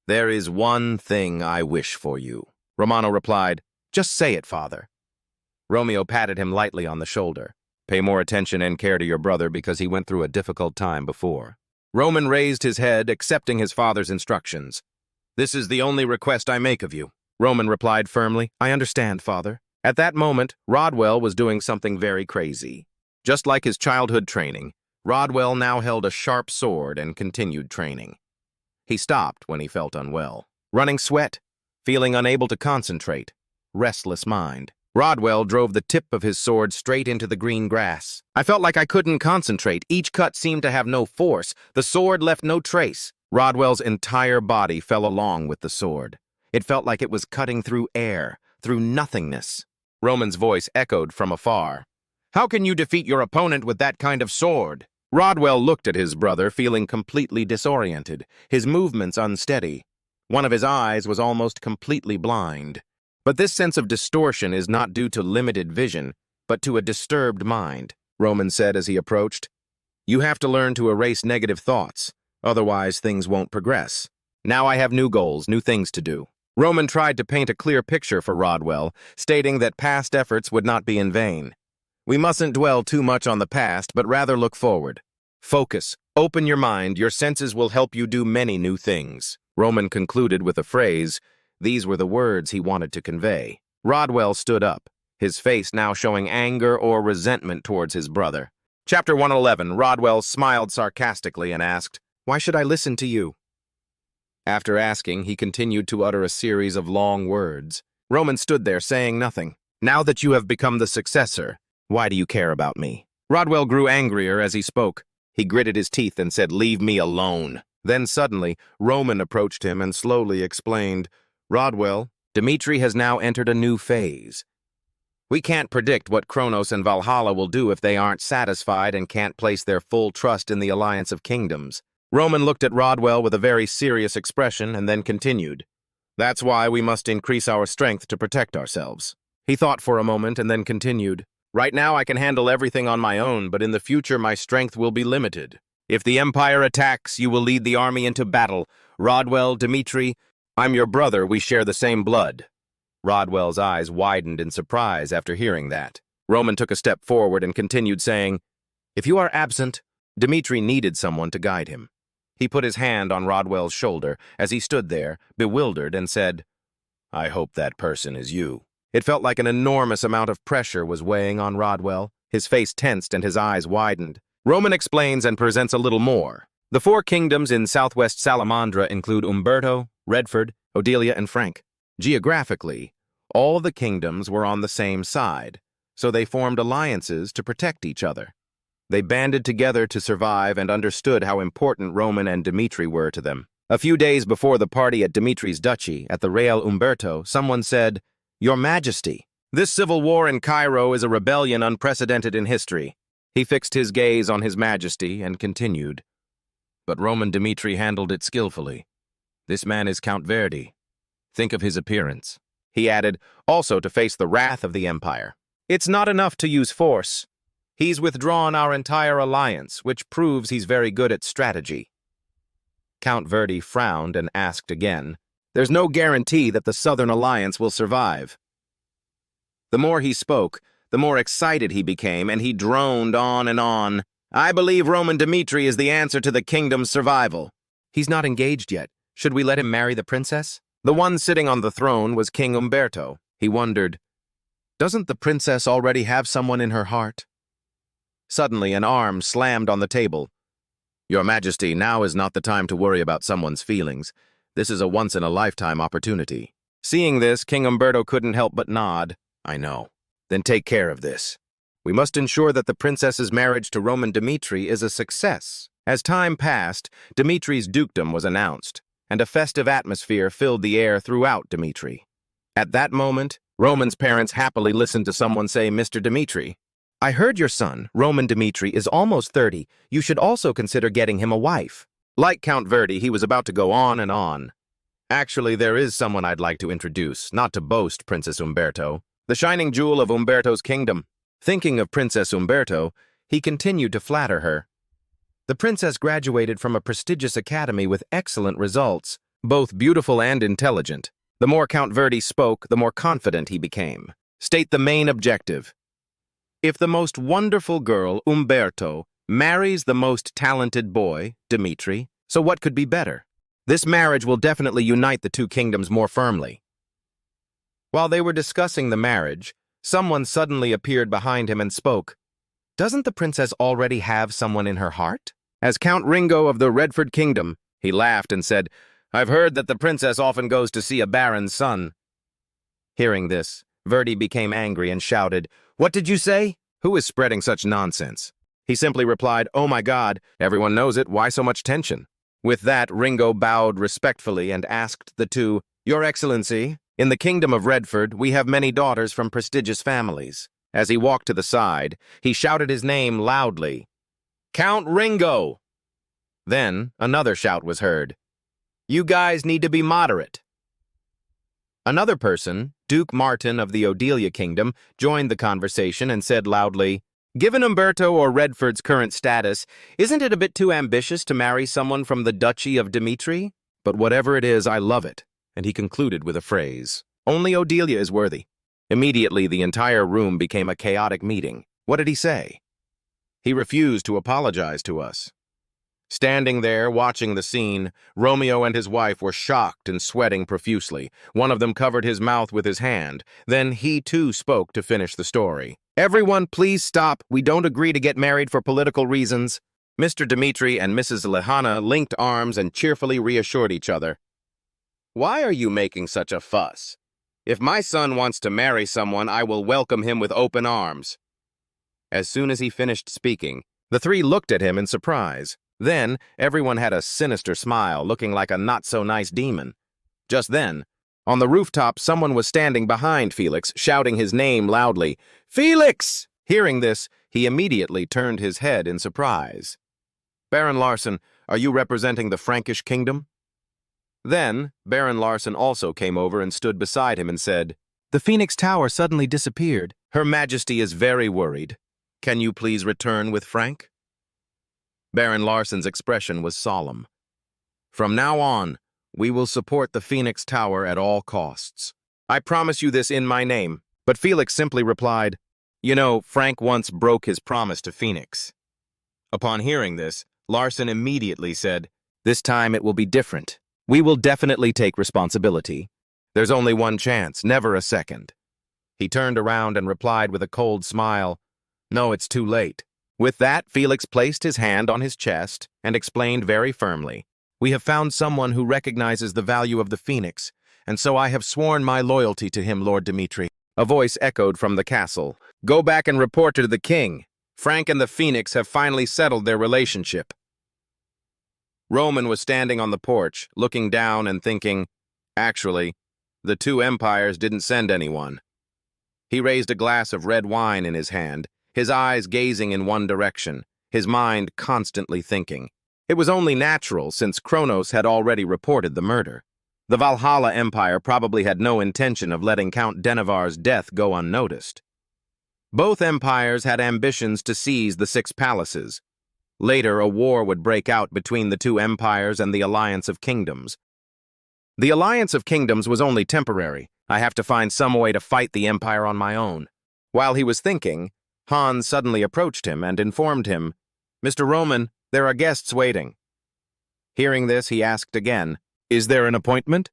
"There is one thing I wish for you." Romano replied, "Just say it, father." Romeo patted him lightly on the shoulder. "Pay more attention and care to your brother because he went through a difficult time before." Roman raised his head, accepting his father's instructions. "This is the only request I make of you." Roman replied firmly, "I understand, father." At that moment, Rodwell was doing something very crazy. Just like his childhood training, Rodwell now held a sharp sword and continued training. He stopped when he felt unwell. Running sweat, feeling unable to concentrate, restless mind. Rodwell drove the tip of his sword straight into the green grass. I felt like I couldn't concentrate. Each cut seemed to have no force. The sword left no trace. Rodwell's entire body fell along with the sword. It felt like it was cutting through air, through nothingness. Roman's voice echoed from afar. "How can you defeat your opponent with that kind of sword?" Rodwell looked at his brother, feeling completely disoriented, his movements unsteady. One of his eyes was almost completely blind. But this sense of distortion is not due to limited vision, but to a disturbed mind, Roman said as he approached. "You have to learn to erase negative thoughts. Otherwise, things won't progress. Now I have new goals, new things to do." Roman tried to paint a clear picture for Rodwell, stating that past efforts would not be in vain. "We mustn't dwell too much on the past, but rather look forward. Focus, open your mind, your senses will help you do many new things." Roman concluded with a phrase. These were the words he wanted to convey. Rodwell stood up, his face now showing anger or resentment towards his brother. Chapter 111, Rodwell smiled sarcastically and asked, "Why should I listen to you?" After asking, he continued to utter a series of long words. Roman stood there saying nothing. "Now that you have become the successor, why do you care about me?" Rodwell grew angrier as he spoke. He gritted his teeth and said, "Leave me alone." Then suddenly, Roman approached him and slowly explained, "Rodwell, Dmitri has now entered a new phase. We can't predict what Kronos and Valhalla will do if they aren't satisfied and can't place their full trust in the Alliance of Kingdoms." Roman looked at Rodwell with a very serious expression and then continued, "That's why we must increase our strength to protect ourselves." He thought for a moment and then continued, "Right now I can handle everything on my own, but in the future my strength will be limited. If the Empire attacks, you will lead the army into battle. Rodwell, Dmitri, I'm your brother, we share the same blood." Rodwell's eyes widened in surprise after hearing that. Roman took a step forward and continued saying, "If you are absent," Dmitri needed someone to guide him. He put his hand on Rodwell's shoulder as he stood there, bewildered, and said, "I hope that person is you." It felt like an enormous amount of pressure was weighing on Rodwell. His face tensed and his eyes widened. Roman explains and presents a little more. The 4 kingdoms in southwest Salamandra include Umberto, Redford, Odelia, and Frank. Geographically, all the kingdoms were on the same side, so they formed alliances to protect each other. They banded together to survive and understood how important Roman and Dmitri were to them. A few days before the party at Dmitri's duchy, at the Real Umberto, someone said, "Your Majesty, This civil war in Cairo is a rebellion unprecedented in history. He fixed his gaze on His Majesty and continued. But Roman Dmitri handled it skillfully. This man is Count Verdi. Think of his appearance. He added, also to face the wrath of the Empire. It's not enough to use force. He's withdrawn our entire alliance, which proves he's very good at strategy. Count Verdi frowned and asked again, There's no guarantee that the Southern Alliance will survive. The more he spoke, the more excited he became, and he droned on and on. I believe Roman Dmitri is the answer to the kingdom's survival. He's not engaged yet. Should we let him marry the princess? The one sitting on the throne was King Umberto. He wondered, doesn't the princess already have someone in her heart? Suddenly, an arm slammed on the table. Your Majesty, now is not the time to worry about someone's feelings. This is a once-in-a-lifetime opportunity. Seeing this, King Umberto couldn't help but nod. I know. Then take care of this. We must ensure that the princess's marriage to Roman Dmitri is a success. As time passed, Dmitri's dukedom was announced, and a festive atmosphere filled the air throughout Dmitri. At that moment, Roman's parents happily listened to someone say, Mr. Dmitri, I heard your son, Roman Dmitri, is almost 30. You should also consider getting him a wife. Like Count Verdi, he was about to go on and on. Actually, there is someone I'd like to introduce, not to boast, Princess Umberto. The shining jewel of Umberto's kingdom. Thinking of Princess Umberto, he continued to flatter her. The princess graduated from a prestigious academy with excellent results, both beautiful and intelligent. The more Count Verdi spoke, the more confident he became. State the main objective. If the most wonderful girl, Umberto, marries the most talented boy, Dmitri, so what could be better? This marriage will definitely unite the two kingdoms more firmly. While they were discussing the marriage, someone suddenly appeared behind him and spoke. Doesn't the princess already have someone in her heart? As Count Ringo of the Redford Kingdom, he laughed and said, I've heard that the princess often goes to see a baron's son. Hearing this, Verdi became angry and shouted, What did you say? Who is spreading such nonsense? He simply replied, Oh my God, everyone knows it, why so much tension? With that, Ringo bowed respectfully and asked the two, Your Excellency, in the Kingdom of Redford, we have many daughters from prestigious families. As he walked to the side, he shouted his name loudly, Count Ringo! Then, another shout was heard. You guys need to be moderate. Another person, Duke Martin of the Odelia Kingdom, joined the conversation and said loudly, Given Umberto or Redford's current status, isn't it a bit too ambitious to marry someone from the Duchy of Dmitri? But whatever it is, I love it. And he concluded with a phrase, Only Odelia is worthy. Immediately, the entire room became a chaotic meeting. What did he say? He refused to apologize to us. Standing there, watching the scene, Romeo and his wife were shocked and sweating profusely. One of them covered his mouth with his hand. Then he, too, spoke to finish the story. Everyone, please stop. We don't agree to get married for political reasons. Mr. Dmitri and Mrs. Lehana linked arms and cheerfully reassured each other. Why are you making such a fuss? If my son wants to marry someone, I will welcome him with open arms. As soon as he finished speaking, the three looked at him in surprise. Then, everyone had a sinister smile, looking like a not-so-nice demon. Just then, on the rooftop, someone was standing behind Felix, shouting his name loudly, Felix! Hearing this, he immediately turned his head in surprise. Baron Larson, are you representing the Frankish kingdom? Then, Baron Larson also came over and stood beside him and said, The Phoenix Tower suddenly disappeared. Her Majesty is very worried. Can you please return with Frank? Baron Larson's expression was solemn. From now on, we will support the Phoenix Tower at all costs. I promise you this in my name. But Felix simply replied, You know, Frank once broke his promise to Phoenix. Upon hearing this, Larson immediately said, This time it will be different. We will definitely take responsibility. There's only one chance, never a second. He turned around and replied with a cold smile, No, it's too late. With that, Felix placed his hand on his chest and explained very firmly, We have found someone who recognizes the value of the Phoenix, and so I have sworn my loyalty to him, Lord Dmitri. A voice echoed from the castle. Go back and report to the king. Frank and the Phoenix have finally settled their relationship. Roman was standing on the porch, looking down and thinking, Actually, the two empires didn't send anyone. He raised a glass of red wine in his hand, his eyes gazing in one direction, his mind constantly thinking. It was only natural since Kronos had already reported the murder. The Valhalla Empire probably had no intention of letting Count Denevar's death go unnoticed. Both empires had ambitions to seize the 6 palaces. Later, a war would break out between the 2 empires and the Alliance of Kingdoms. The Alliance of Kingdoms was only temporary. I have to find some way to fight the empire on my own. While he was thinking, Hans suddenly approached him and informed him, "Mr. Roman, there are guests waiting." Hearing this, he asked again, "Is there an appointment?"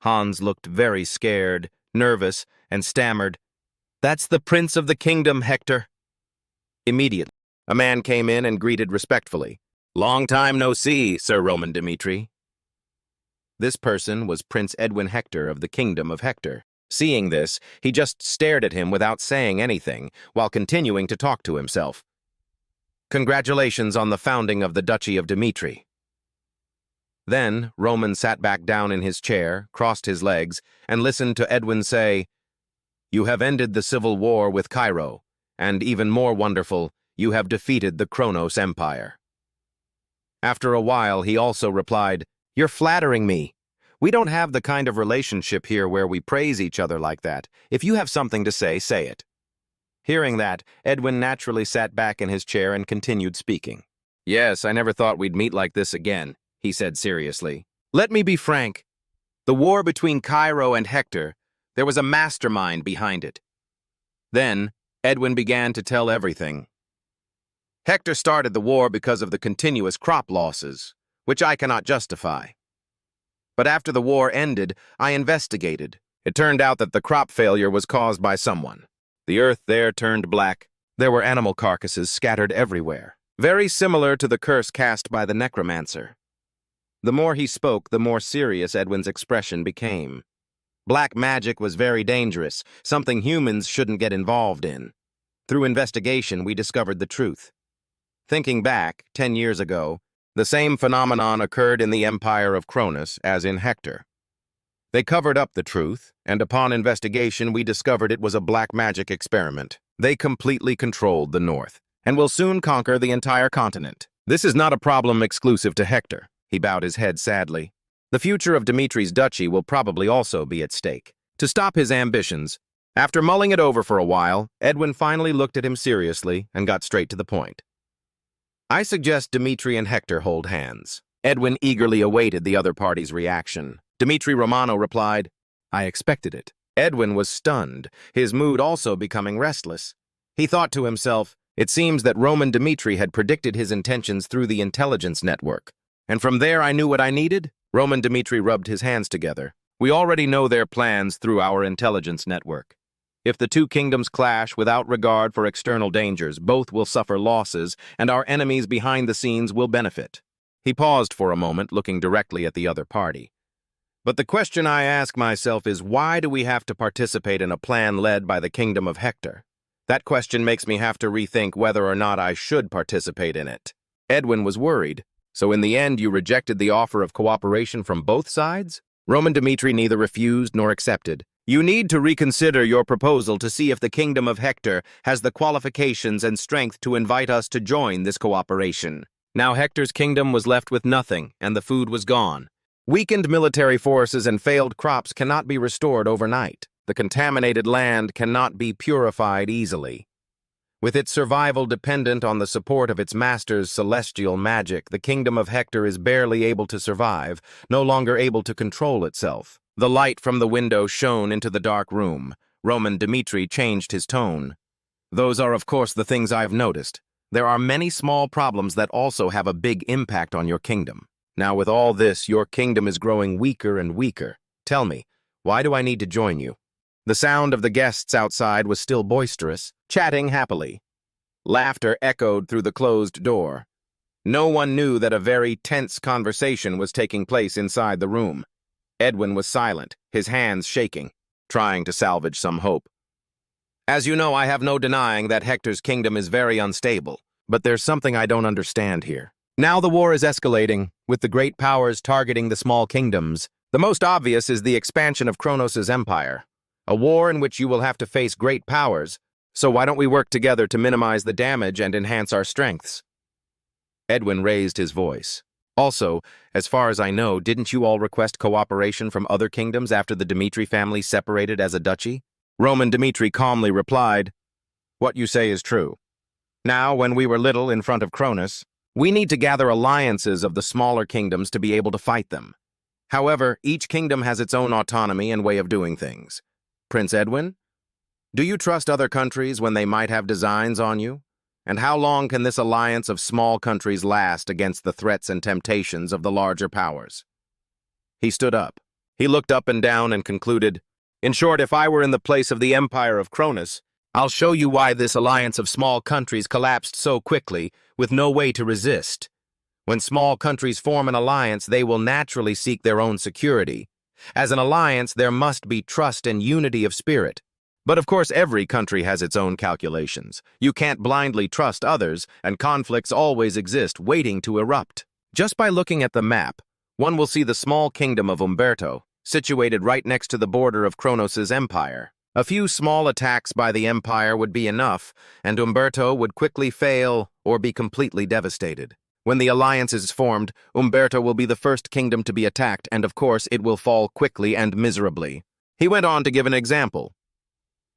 Hans looked very scared, nervous, and stammered, "That's the Prince of the Kingdom, Hector." Immediately, a man came in and greeted respectfully. "Long time no see, Sir Roman Dmitri." This person was Prince Edwin Hector of the Kingdom of Hector. Seeing this, he just stared at him without saying anything, while continuing to talk to himself. "Congratulations on the founding of the Duchy of Dmitri." Then, Roman sat back down in his chair, crossed his legs, and listened to Edwin say, "You have ended the civil war with Cairo, and even more wonderful, you have defeated the Kronos Empire." After a while, he also replied, "You're flattering me. We don't have the kind of relationship here where we praise each other like that. If you have something to say it." Hearing that, Edwin naturally sat back in his chair and continued speaking. "Yes, I never thought we'd meet like this again," he said seriously. "Let me be frank. The war between Cairo and Hector, there was a mastermind behind it." Then, Edwin began to tell everything. "Hector started the war because of the continuous crop losses, which I cannot justify. But after the war ended, I investigated. It turned out that the crop failure was caused by someone. The earth there turned black. There were animal carcasses scattered everywhere, very similar to the curse cast by the necromancer." The more he spoke, the more serious Edwin's expression became. Black magic was very dangerous, something humans shouldn't get involved in. Through investigation, we discovered the truth. Thinking back, 10 years ago, the same phenomenon occurred in the Empire of Kronos as in Hector. They covered up the truth, and upon investigation we discovered it was a black magic experiment. They completely controlled the north, and will soon conquer the entire continent. This is not a problem exclusive to Hector. He bowed his head sadly. The future of Dmitri's duchy will probably also be at stake. To stop his ambitions, after mulling it over for a while, Edwin finally looked at him seriously and got straight to the point. "I suggest Dmitri and Hector hold hands." Edwin eagerly awaited the other party's reaction. Dmitri Romano replied, "I expected it." Edwin was stunned, his mood also becoming restless. He thought to himself, it seems that Roman Dmitri had predicted his intentions through the intelligence network. And from there I knew what I needed? Roman Dmitri rubbed his hands together. "We already know their plans through our intelligence network. If the 2 kingdoms clash without regard for external dangers, both will suffer losses, and our enemies behind the scenes will benefit." He paused for a moment, looking directly at the other party. "But the question I ask myself is, why do we have to participate in a plan led by the Kingdom of Hector? That question makes me have to rethink whether or not I should participate in it." Edwin was worried. "So in the end, you rejected the offer of cooperation from both sides?" Roman Dmitri neither refused nor accepted. "You need to reconsider your proposal to see if the Kingdom of Hector has the qualifications and strength to invite us to join this cooperation." Now Hector's kingdom was left with nothing, and the food was gone. Weakened military forces and failed crops cannot be restored overnight. The contaminated land cannot be purified easily. With its survival dependent on the support of its master's celestial magic, the Kingdom of Hector is barely able to survive, no longer able to control itself. The light from the window shone into the dark room. Roman Dmitri changed his tone. "Those are, of course, the things I've noticed. There are many small problems that also have a big impact on your kingdom. Now, with all this, your kingdom is growing weaker and weaker. Tell me, why do I need to join you?" The sound of the guests outside was still boisterous, chatting happily. Laughter echoed through the closed door. No one knew that a very tense conversation was taking place inside the room. Edwin was silent, his hands shaking, trying to salvage some hope. "As you know, I have no denying that Hector's kingdom is very unstable, but there's something I don't understand here. Now the war is escalating, with the great powers targeting the small kingdoms. The most obvious is the expansion of Kronos' empire. A war in which you will have to face great powers, so why don't we work together to minimize the damage and enhance our strengths? Edwin raised his voice. Also, as far as I know, didn't you all request cooperation from other kingdoms after the Dmitri family separated as a duchy? Roman Dmitri calmly replied, "What you say is true. Now, when we were little in front of Cronus, we need to gather alliances of the smaller kingdoms to be able to fight them. However, each kingdom has its own autonomy and way of doing things. Prince Edwin, do you trust other countries when they might have designs on you? And how long can this alliance of small countries last against the threats and temptations of the larger powers?" He stood up. He looked up and down and concluded, "In short, if I were in the place of the Empire of Cronus, I'll show you why this alliance of small countries collapsed so quickly, with no way to resist. When small countries form an alliance, they will naturally seek their own security. As an alliance, there must be trust and unity of spirit. But of course, every country has its own calculations. You can't blindly trust others, and conflicts always exist, waiting to erupt. Just by looking at the map, one will see the small kingdom of Umberto, situated right next to the border of Kronos' empire. A few small attacks by the empire would be enough, and Umberto would quickly fail or be completely devastated. When the alliance is formed, Umberto will be the first kingdom to be attacked, and of course it will fall quickly and miserably." He went on to give an example.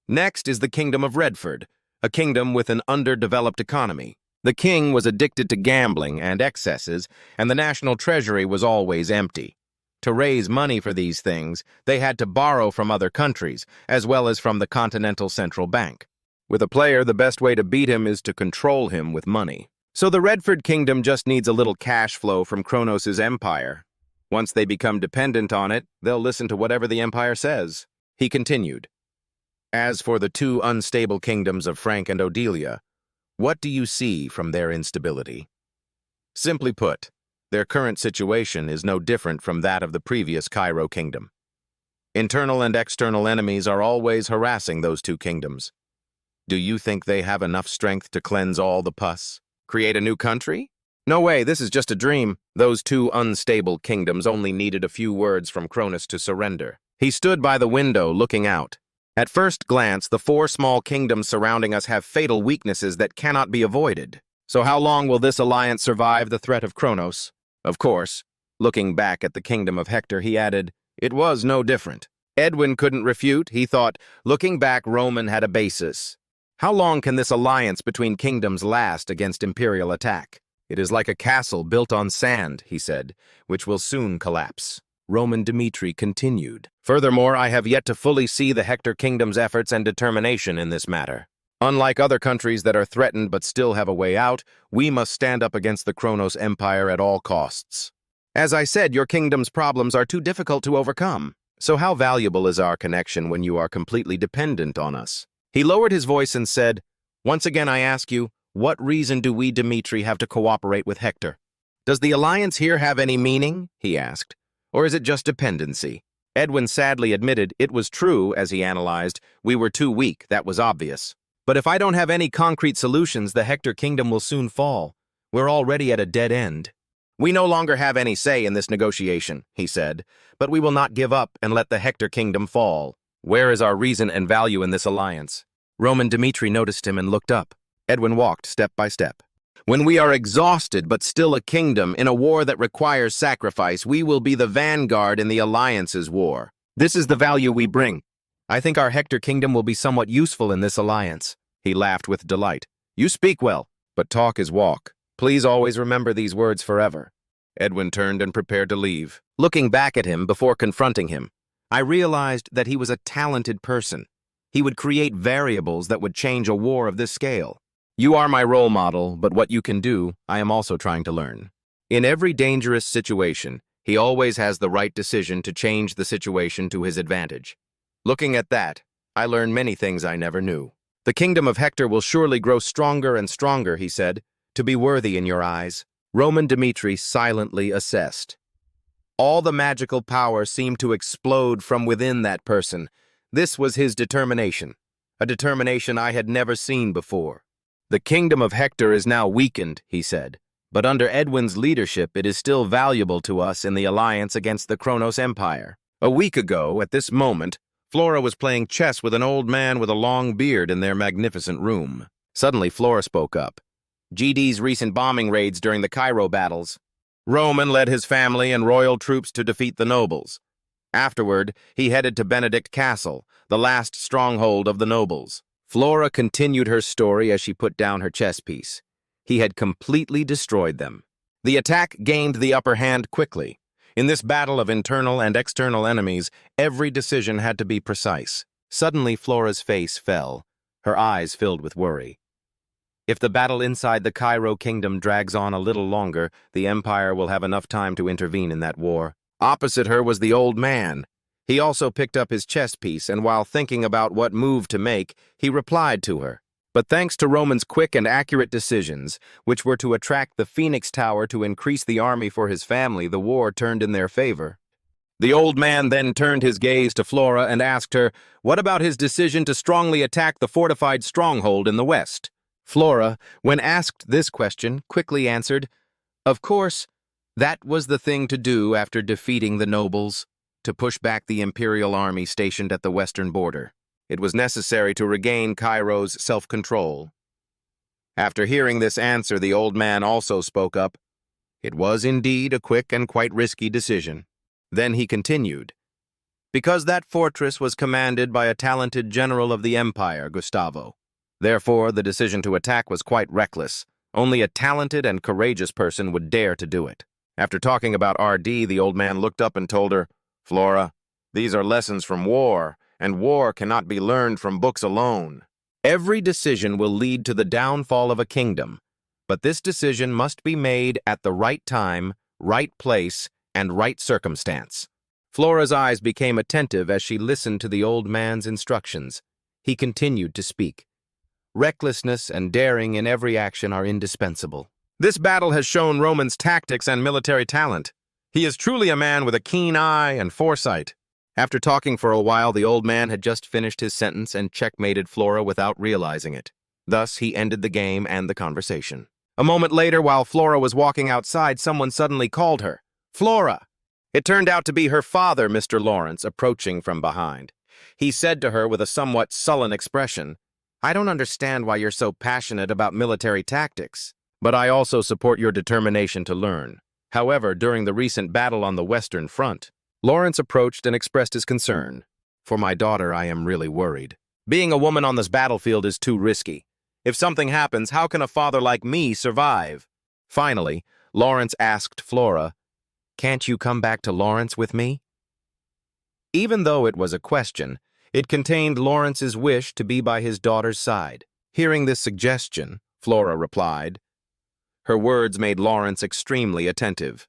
Next is the kingdom of Redford, a kingdom with an underdeveloped economy. The king was addicted to gambling and excesses, and the national treasury was always empty. To raise money for these things, they had to borrow from other countries, as well as from the Continental Central Bank. With a player, the best way to beat him is to control him with money. So the Redford Kingdom just needs a little cash flow from Kronos' empire. Once they become dependent on it, they'll listen to whatever the empire says. He continued, "As for the two unstable kingdoms of Frank and Odelia, what do you see from their instability? Simply put, their current situation is no different from that of the previous Cairo kingdom. Internal and external enemies are always harassing those two kingdoms. Do you think they have enough strength to cleanse all the pus? Create a new country? No way, this is just a dream. Those two unstable kingdoms only needed a few words from Cronus to surrender." He stood by the window, looking out. At first glance, the four small kingdoms surrounding us have fatal weaknesses that cannot be avoided. So how long will this alliance survive the threat of Kronos? Of course, looking back at the kingdom of Hector, he added, it was no different. Edwin couldn't refute. He thought, looking back, Roman had a basis. How long can this alliance between kingdoms last against imperial attack? It is like a castle built on sand, he said, which will soon collapse. Roman Dmitri continued. Furthermore, I have yet to fully see the Hector kingdom's efforts and determination in this matter. Unlike other countries that are threatened but still have a way out, we must stand up against the Kronos Empire at all costs. As I said, your kingdom's problems are too difficult to overcome. So how valuable is our connection when you are completely dependent on us? He lowered his voice and said, once again I ask you, what reason do we, Dmitri, have to cooperate with Hector? Does the alliance here have any meaning? He asked. Or is it just dependency? Edwin sadly admitted it was true, as he analyzed. We were too weak, that was obvious. But if I don't have any concrete solutions, the Hector kingdom will soon fall. We're already at a dead end. We no longer have any say in this negotiation, he said, but we will not give up and let the Hector kingdom fall. Where is our reason and value in this alliance? Roman Dmitri noticed him and looked up. Edwin walked step by step. When we are exhausted but still a kingdom in a war that requires sacrifice, we will be the vanguard in the alliance's war. This is the value we bring. I think our Hector kingdom will be somewhat useful in this alliance. He laughed with delight. You speak well, but talk is walk. Please always remember these words forever. Edwin turned and prepared to leave. Looking back at him before confronting him, I realized that he was a talented person. He would create variables that would change a war of this scale. You are my role model, but what you can do, I am also trying to learn. In every dangerous situation, he always has the right decision to change the situation to his advantage. Looking at that, I learned many things I never knew. The kingdom of Hector will surely grow stronger and stronger, he said, to be worthy in your eyes. Roman Dmitri silently assessed. All the magical power seemed to explode from within that person. This was his determination, a determination I had never seen before. The kingdom of Hector is now weakened, he said, but under Edwin's leadership it is still valuable to us in the alliance against the Kronos Empire. A week ago, at this moment, Flora was playing chess with an old man with a long beard in their magnificent room. Suddenly, Flora spoke up. GD's recent bombing raids during the Cairo battles. Roman led his family and royal troops to defeat the nobles. Afterward, he headed to Benedict Castle, the last stronghold of the nobles. Flora continued her story as she put down her chess piece. He had completely destroyed them. The attack gained the upper hand quickly. In this battle of internal and external enemies, every decision had to be precise. Suddenly, Flora's face fell. Her eyes filled with worry. If the battle inside the Cairo kingdom drags on a little longer, the Empire will have enough time to intervene in that war. Opposite her was the old man. He also picked up his chess piece, and while thinking about what move to make, he replied to her. But thanks to Roman's quick and accurate decisions, which were to attract the Phoenix Tower to increase the army for his family, the war turned in their favor. The old man then turned his gaze to Flora and asked her, what about his decision to strongly attack the fortified stronghold in the west? Flora, when asked this question, quickly answered, of course, that was the thing to do after defeating the nobles, to push back the imperial army stationed at the western border. It was necessary to regain Cairo's self-control. After hearing this answer, the old man also spoke up. It was indeed a quick and quite risky decision. Then he continued, because that fortress was commanded by a talented general of the empire, Gustavo. Therefore, the decision to attack was quite reckless. Only a talented and courageous person would dare to do it. After talking about RD, the old man looked up and told her, Flora, these are lessons from war, and war cannot be learned from books alone. Every decision will lead to the downfall of a kingdom, but this decision must be made at the right time, right place, and right circumstance. Flora's eyes became attentive as she listened to the old man's instructions. He continued to speak. Recklessness and daring in every action are indispensable. This battle has shown Roman's tactics and military talent. He is truly a man with a keen eye and foresight. After talking for a while, the old man had just finished his sentence and checkmated Flora without realizing it. Thus, he ended the game and the conversation. A moment later, while Flora was walking outside, someone suddenly called her. Flora! It turned out to be her father, Mr. Lawrence, approaching from behind. He said to her with a somewhat sullen expression, I don't understand why you're so passionate about military tactics, but I also support your determination to learn. However, during the recent battle on the Western Front, Lawrence approached and expressed his concern. For my daughter, I am really worried. Being a woman on this battlefield is too risky. If something happens, how can a father like me survive? Finally, Lawrence asked Flora, can't you come back to Lawrence with me? Even though it was a question, it contained Lawrence's wish to be by his daughter's side. Hearing this suggestion, Flora replied. Her words made Lawrence extremely attentive.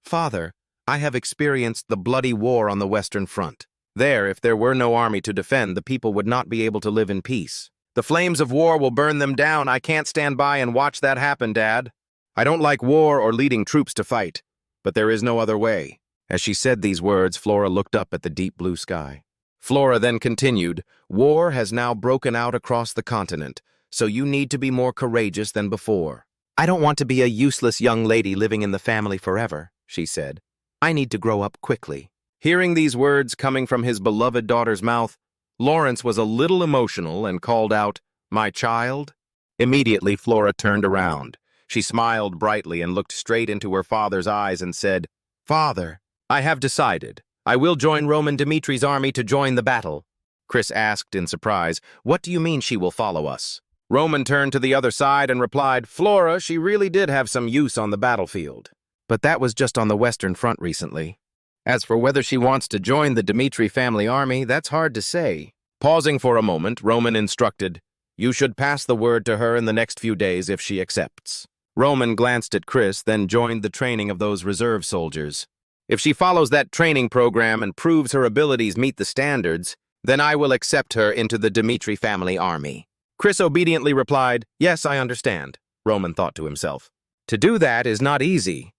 Father, I have experienced the bloody war on the Western Front. There, if there were no army to defend, the people would not be able to live in peace. The flames of war will burn them down. I can't stand by and watch that happen, Dad. I don't like war or leading troops to fight, but there is no other way. As she said these words, Flora looked up at the deep blue sky. Flora then continued, war has now broken out across the continent, so you need to be more courageous than before. I don't want to be a useless young lady living in the family forever, she said. I need to grow up quickly. Hearing these words coming from his beloved daughter's mouth, Lawrence was a little emotional and called out, my child? Immediately, Flora turned around. She smiled brightly and looked straight into her father's eyes and said, Father, I have decided. I will join Roman Dmitri's army to join the battle. Chris asked in surprise, what do you mean she will follow us? Roman turned to the other side and replied, Flora, she really did have some use on the battlefield. But that was just on the Western Front recently. As for whether she wants to join the Dmitri family army, that's hard to say. Pausing for a moment, Roman instructed, you should pass the word to her in the next few days if she accepts. Roman glanced at Chris, then joined the training of those reserve soldiers. If she follows that training program and proves her abilities meet the standards, then I will accept her into the Dmitri family army. Chris obediently replied, yes, I understand, Roman thought to himself. To do that is not easy.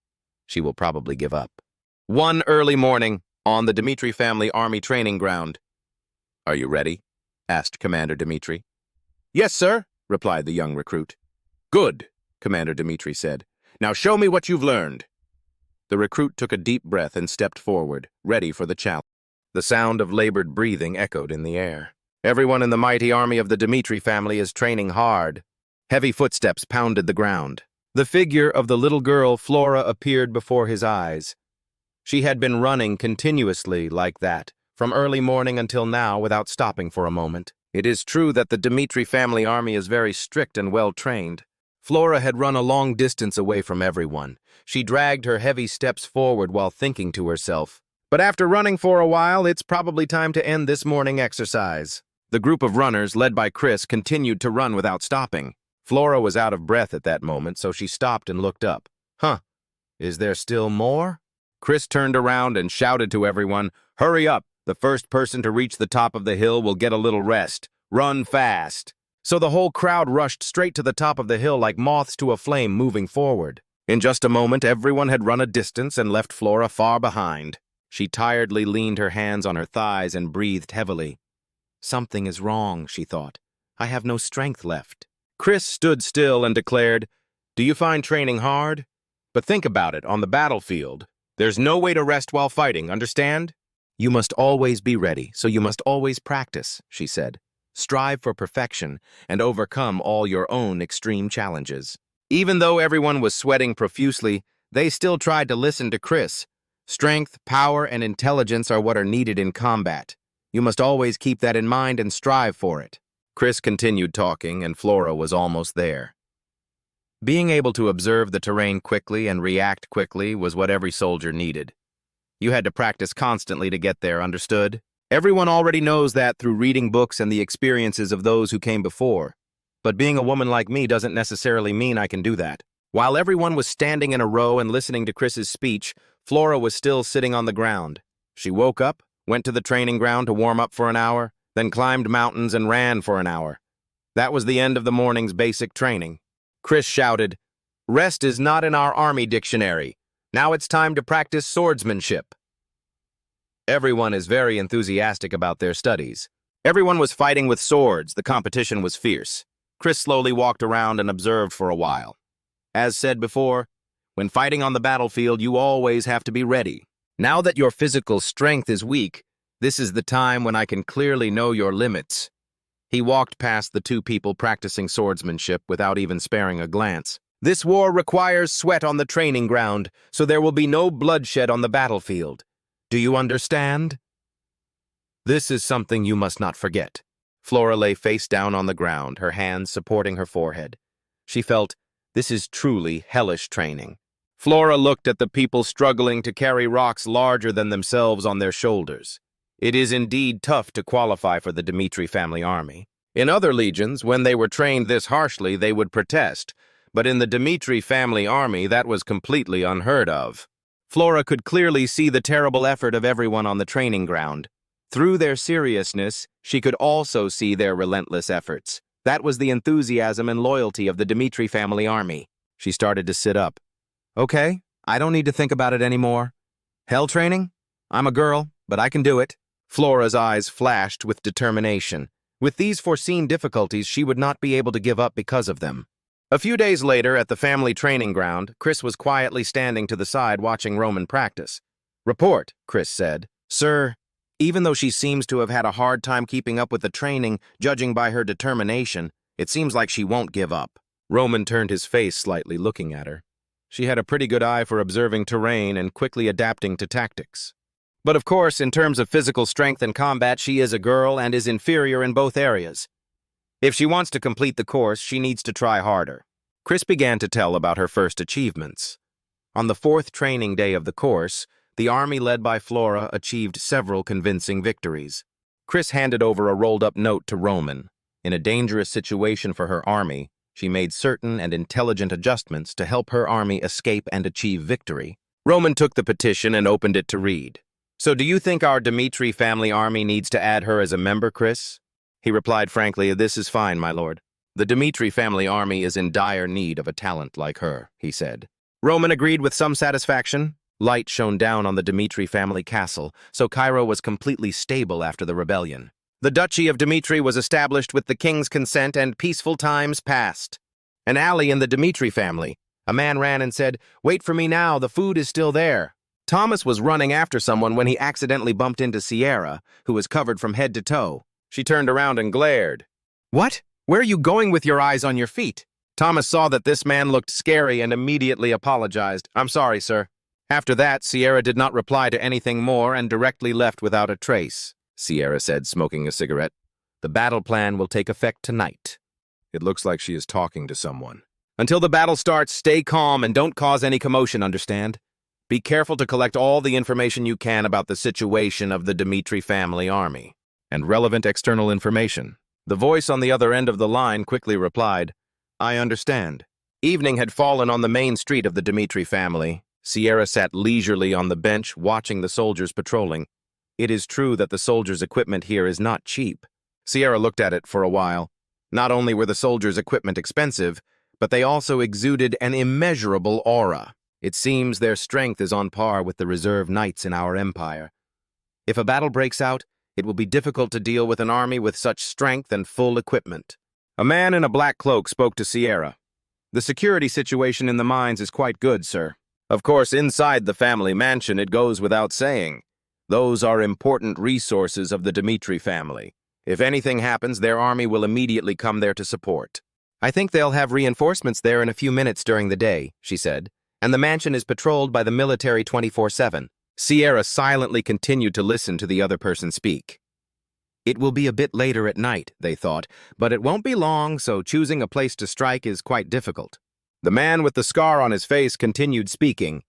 She will probably give up. One early morning, on the Dmitri family army training ground. Are you ready? Asked Commander Dmitri. Yes, sir, replied the young recruit. Good, Commander Dmitri said. Now show me what you've learned. The recruit took a deep breath and stepped forward, ready for the challenge. The sound of labored breathing echoed in the air. Everyone in the mighty army of the Dmitri family is training hard. Heavy footsteps pounded the ground. The figure of the little girl, Flora, appeared before his eyes. She had been running continuously like that, from early morning until now without stopping for a moment. It is true that the Dmitri family army is very strict and well-trained. Flora had run a long distance away from everyone. She dragged her heavy steps forward while thinking to herself, "But after running for a while, it's probably time to end this morning exercise." The group of runners, led by Chris, continued to run without stopping. Flora was out of breath at that moment, so she stopped and looked up. "Huh, is there still more?" Chris turned around and shouted to everyone, "Hurry up! The first person to reach the top of the hill will get a little rest. Run fast." So the whole crowd rushed straight to the top of the hill like moths to a flame, moving forward. In just a moment, everyone had run a distance and left Flora far behind. She tiredly leaned her hands on her thighs and breathed heavily. "Something is wrong," she thought. "I have no strength left." Chris stood still and declared, "Do you find training hard? But think about it, on the battlefield. There's no way to rest while fighting, understand? You must always be ready, so you must always practice," she said. "Strive for perfection and overcome all your own extreme challenges." Even though everyone was sweating profusely, they still tried to listen to Chris. Strength, power, and intelligence are what are needed in combat. You must always keep that in mind and strive for it. Chris continued talking, and Flora was almost there. Being able to observe the terrain quickly and react quickly was what every soldier needed. You had to practice constantly to get there, understood? Everyone already knows that through reading books and the experiences of those who came before. But being a woman like me doesn't necessarily mean I can do that. While everyone was standing in a row and listening to Chris's speech, Flora was still sitting on the ground. She woke up, went to the training ground to warm up for an hour, then climbed mountains and ran for an hour. That was the end of the morning's basic training. Chris shouted, "Rest is not in our army dictionary. Now it's time to practice swordsmanship." Everyone is very enthusiastic about their studies. Everyone was fighting with swords. The competition was fierce. Chris slowly walked around and observed for a while. As said before, when fighting on the battlefield, you always have to be ready. Now that your physical strength is weak, this is the time when I can clearly know your limits. He walked past the two people practicing swordsmanship without even sparing a glance. "This war requires sweat on the training ground, so there will be no bloodshed on the battlefield. Do you understand? This is something you must not forget." Flora lay face down on the ground, her hands supporting her forehead. She felt, this is truly hellish training. Flora looked at the people struggling to carry rocks larger than themselves on their shoulders. It is indeed tough to qualify for the Dmitri family army. In other legions, when they were trained this harshly, they would protest. But in the Dmitri family army, that was completely unheard of. Flora could clearly see the terrible effort of everyone on the training ground. Through their seriousness, she could also see their relentless efforts. That was the enthusiasm and loyalty of the Dmitri family army. She started to sit up. "Okay, I don't need to think about it anymore. Hell training? I'm a girl, but I can do it." Flora's eyes flashed with determination. With these foreseen difficulties, she would not be able to give up because of them. A few days later, at the family training ground, Chris was quietly standing to the side watching Roman practice. "Report," Chris said. "Sir, even though she seems to have had a hard time keeping up with the training, judging by her determination, it seems like she won't give up." Roman turned his face slightly, looking at her. She had a pretty good eye for observing terrain and quickly adapting to tactics. But of course, in terms of physical strength and combat, she is a girl and is inferior in both areas. If she wants to complete the course, she needs to try harder. Chris began to tell about her first achievements. On the 4th training day of the course, the army led by Flora achieved several convincing victories. Chris handed over a rolled-up note to Roman. In a dangerous situation for her army, she made certain and intelligent adjustments to help her army escape and achieve victory. Roman took the petition and opened it to read. "So do you think our Dmitri family army needs to add her as a member, Chris?" He replied frankly, "This is fine, my lord. The Dmitri family army is in dire need of a talent like her," he said. Roman agreed with some satisfaction. Light shone down on the Dmitri family castle, so Cairo was completely stable after the rebellion. The Duchy of Dmitri was established with the king's consent, and peaceful times passed. An alley in the Dmitri family. A man ran and said, "Wait for me now, the food is still there." Thomas was running after someone when he accidentally bumped into Sierra, who was covered from head to toe. She turned around and glared. "What? Where are you going with your eyes on your feet?" Thomas saw that this man looked scary and immediately apologized. "I'm sorry, sir." After that, Sierra did not reply to anything more and directly left without a trace. Sierra said, smoking a cigarette. "The battle plan will take effect tonight." It looks like she is talking to someone. "Until the battle starts, stay calm and don't cause any commotion, understand? Be careful to collect all the information you can about the situation of the Dmitri family army and relevant external information." The voice on the other end of the line quickly replied, "I understand." Evening had fallen on the main street of the Dmitri family. Sierra sat leisurely on the bench, watching the soldiers patrolling. It is true that the soldiers' equipment here is not cheap. Sierra looked at it for a while. Not only were the soldiers' equipment expensive, but they also exuded an immeasurable aura. It seems their strength is on par with the reserve knights in our empire. If a battle breaks out, it will be difficult to deal with an army with such strength and full equipment. A man in a black cloak spoke to Sierra. "The security situation in the mines is quite good, sir. Of course, inside the family mansion, it goes without saying. Those are important resources of the Dmitri family. If anything happens, their army will immediately come there to support." "I think they'll have reinforcements there in a few minutes during the day," she said, "and the mansion is patrolled by the military 24/7. Sierra silently continued to listen to the other person speak. It will be a bit later at night, they thought, but it won't be long, so choosing a place to strike is quite difficult. The man with the scar on his face continued speaking,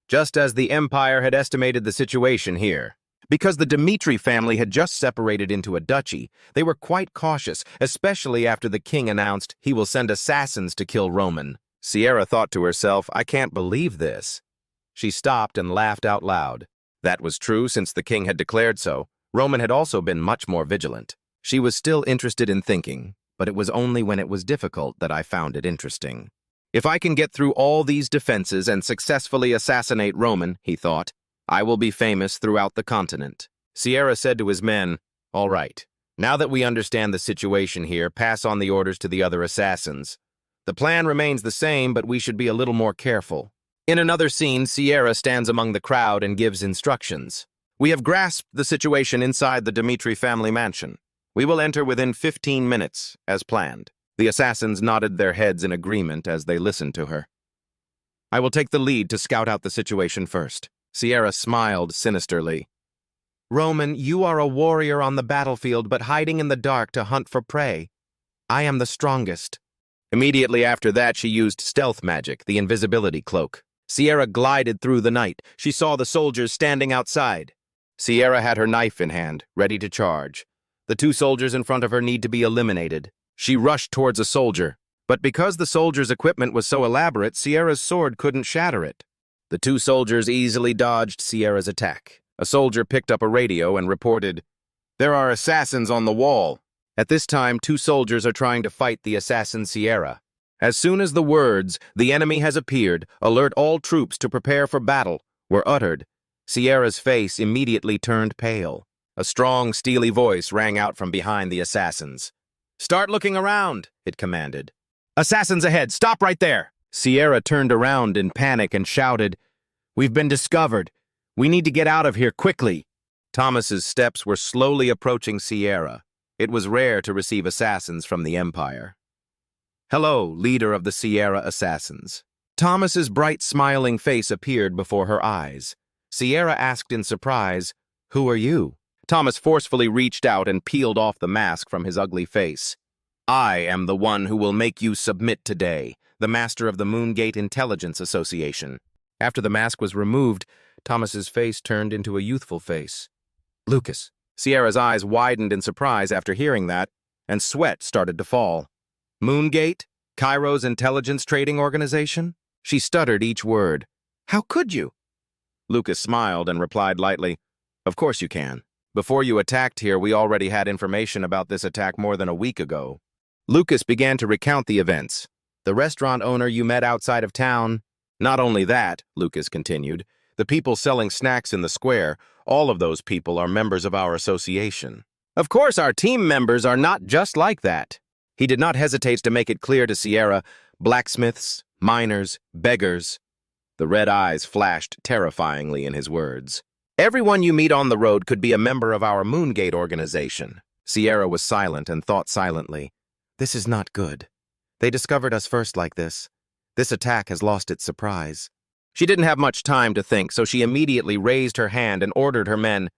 just as the Empire had estimated the situation here. Because the Dmitri family had just separated into a duchy, they were quite cautious, especially after the king announced he will send assassins to kill Roman. Sierra thought to herself, "I can't believe this." She stopped and laughed out loud. That was true since the king had declared so. Roman had also been much more vigilant. She was still interested in thinking, but it was only when it was difficult that I found it interesting. If I can get through all these defenses and successfully assassinate Roman, he thought, I will be famous throughout the continent. Sierra said to his men, "All right, now that we understand the situation here, pass on the orders to the other assassins. The plan remains the same, but we should be a little more careful." In another scene, Sierra stands among the crowd and gives instructions. "We have grasped the situation inside the Dmitri family mansion. We will enter within 15 minutes, as planned." The assassins nodded their heads in agreement as they listened to her. "I will take the lead to scout out the situation first." Sierra smiled sinisterly. "Roman, you are a warrior on the battlefield but hiding in the dark to hunt for prey. I am the strongest." Immediately after that, she used stealth magic, the invisibility cloak. Sierra glided through the night. She saw the soldiers standing outside. Sierra had her knife in hand, ready to charge. The two soldiers in front of her need to be eliminated. She rushed towards a soldier, but because the soldier's equipment was so elaborate, Sierra's sword couldn't shatter it. The two soldiers easily dodged Sierra's attack. A soldier picked up a radio and reported, "There are assassins on the wall." At this time, two soldiers are trying to fight the assassin Sierra. As soon as the words, "The enemy has appeared, alert all troops to prepare for battle," were uttered, Sierra's face immediately turned pale. A strong, steely voice rang out from behind the assassins. "Start looking around," it commanded. "Assassins ahead, stop right there!" Sierra turned around in panic and shouted, "We've been discovered. We need to get out of here quickly." Thomas's steps were slowly approaching Sierra. It was rare to receive assassins from the Empire. "Hello, leader of the Sierra assassins." Thomas's bright, smiling face appeared before her eyes. Sierra asked in surprise, "Who are you?" Thomas forcefully reached out and peeled off the mask from his ugly face. "I am the one who will make you submit today, the master of the Moongate Intelligence Association." After the mask was removed, Thomas's face turned into a youthful face. "Lucas." Sierra's eyes widened in surprise after hearing that, and sweat started to fall. "Moongate? Cairo's intelligence trading organization?" She stuttered each word. "How could you?" Lucas smiled and replied lightly, "Of course you can. Before you attacked here, we already had information about this attack more than a week ago." Lucas began to recount the events. "The restaurant owner you met outside of town." "Not only that," Lucas continued, "the people selling snacks in the square, all of those people are members of our association. Of course, our team members are not just like that." He did not hesitate to make it clear to Sierra, blacksmiths, miners, beggars. The red eyes flashed terrifyingly in his words. Everyone you meet on the road could be a member of our Moongate organization. Sierra was silent and thought silently. This is not good. They discovered us first like this. This attack has lost its surprise. She didn't have much time to think, so she immediately raised her hand and ordered her men,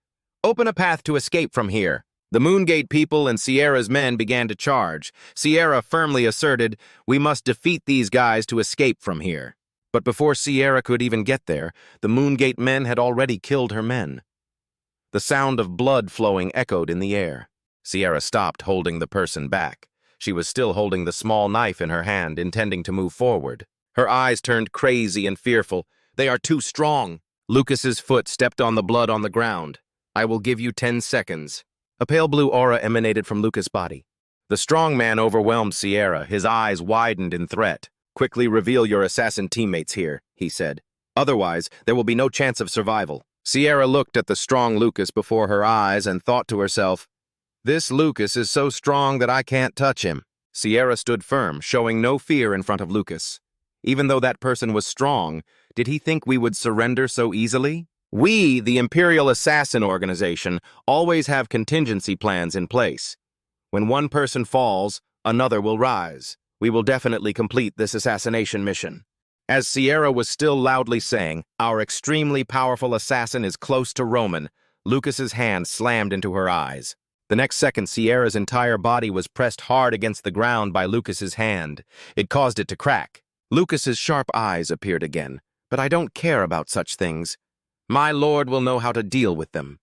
"Open a path to escape from here." The Moongate people and Sierra's men began to charge. Sierra firmly asserted, "We must defeat these guys to escape from here." But before Sierra could even get there, the Moongate men had already killed her men. The sound of blood flowing echoed in the air. Sierra stopped, holding the person back. She was still holding the small knife in her hand, intending to move forward. Her eyes turned crazy and fearful. "They are too strong." Lucas's foot stepped on the blood on the ground. "I will give you 10 seconds. A pale blue aura emanated from Lucas' body. The strong man overwhelmed Sierra. His eyes widened in threat. "Quickly reveal your assassin teammates here," he said. "Otherwise, there will be no chance of survival." Sierra looked at the strong Lucas before her eyes and thought to herself, "This Lucas is so strong that I can't touch him." Sierra stood firm, showing no fear in front of Lucas. Even though that person was strong, did he think we would surrender so easily? We, the Imperial Assassin Organization, always have contingency plans in place. When one person falls, another will rise. We will definitely complete this assassination mission. As Sierra was still loudly saying, "Our extremely powerful assassin is close to Roman," Lucas's hand slammed into her eyes. The next second, Sierra's entire body was pressed hard against the ground by Lucas's hand. It caused it to crack. Lucas's sharp eyes appeared again. "But I don't care about such things. My lord will know how to deal with them.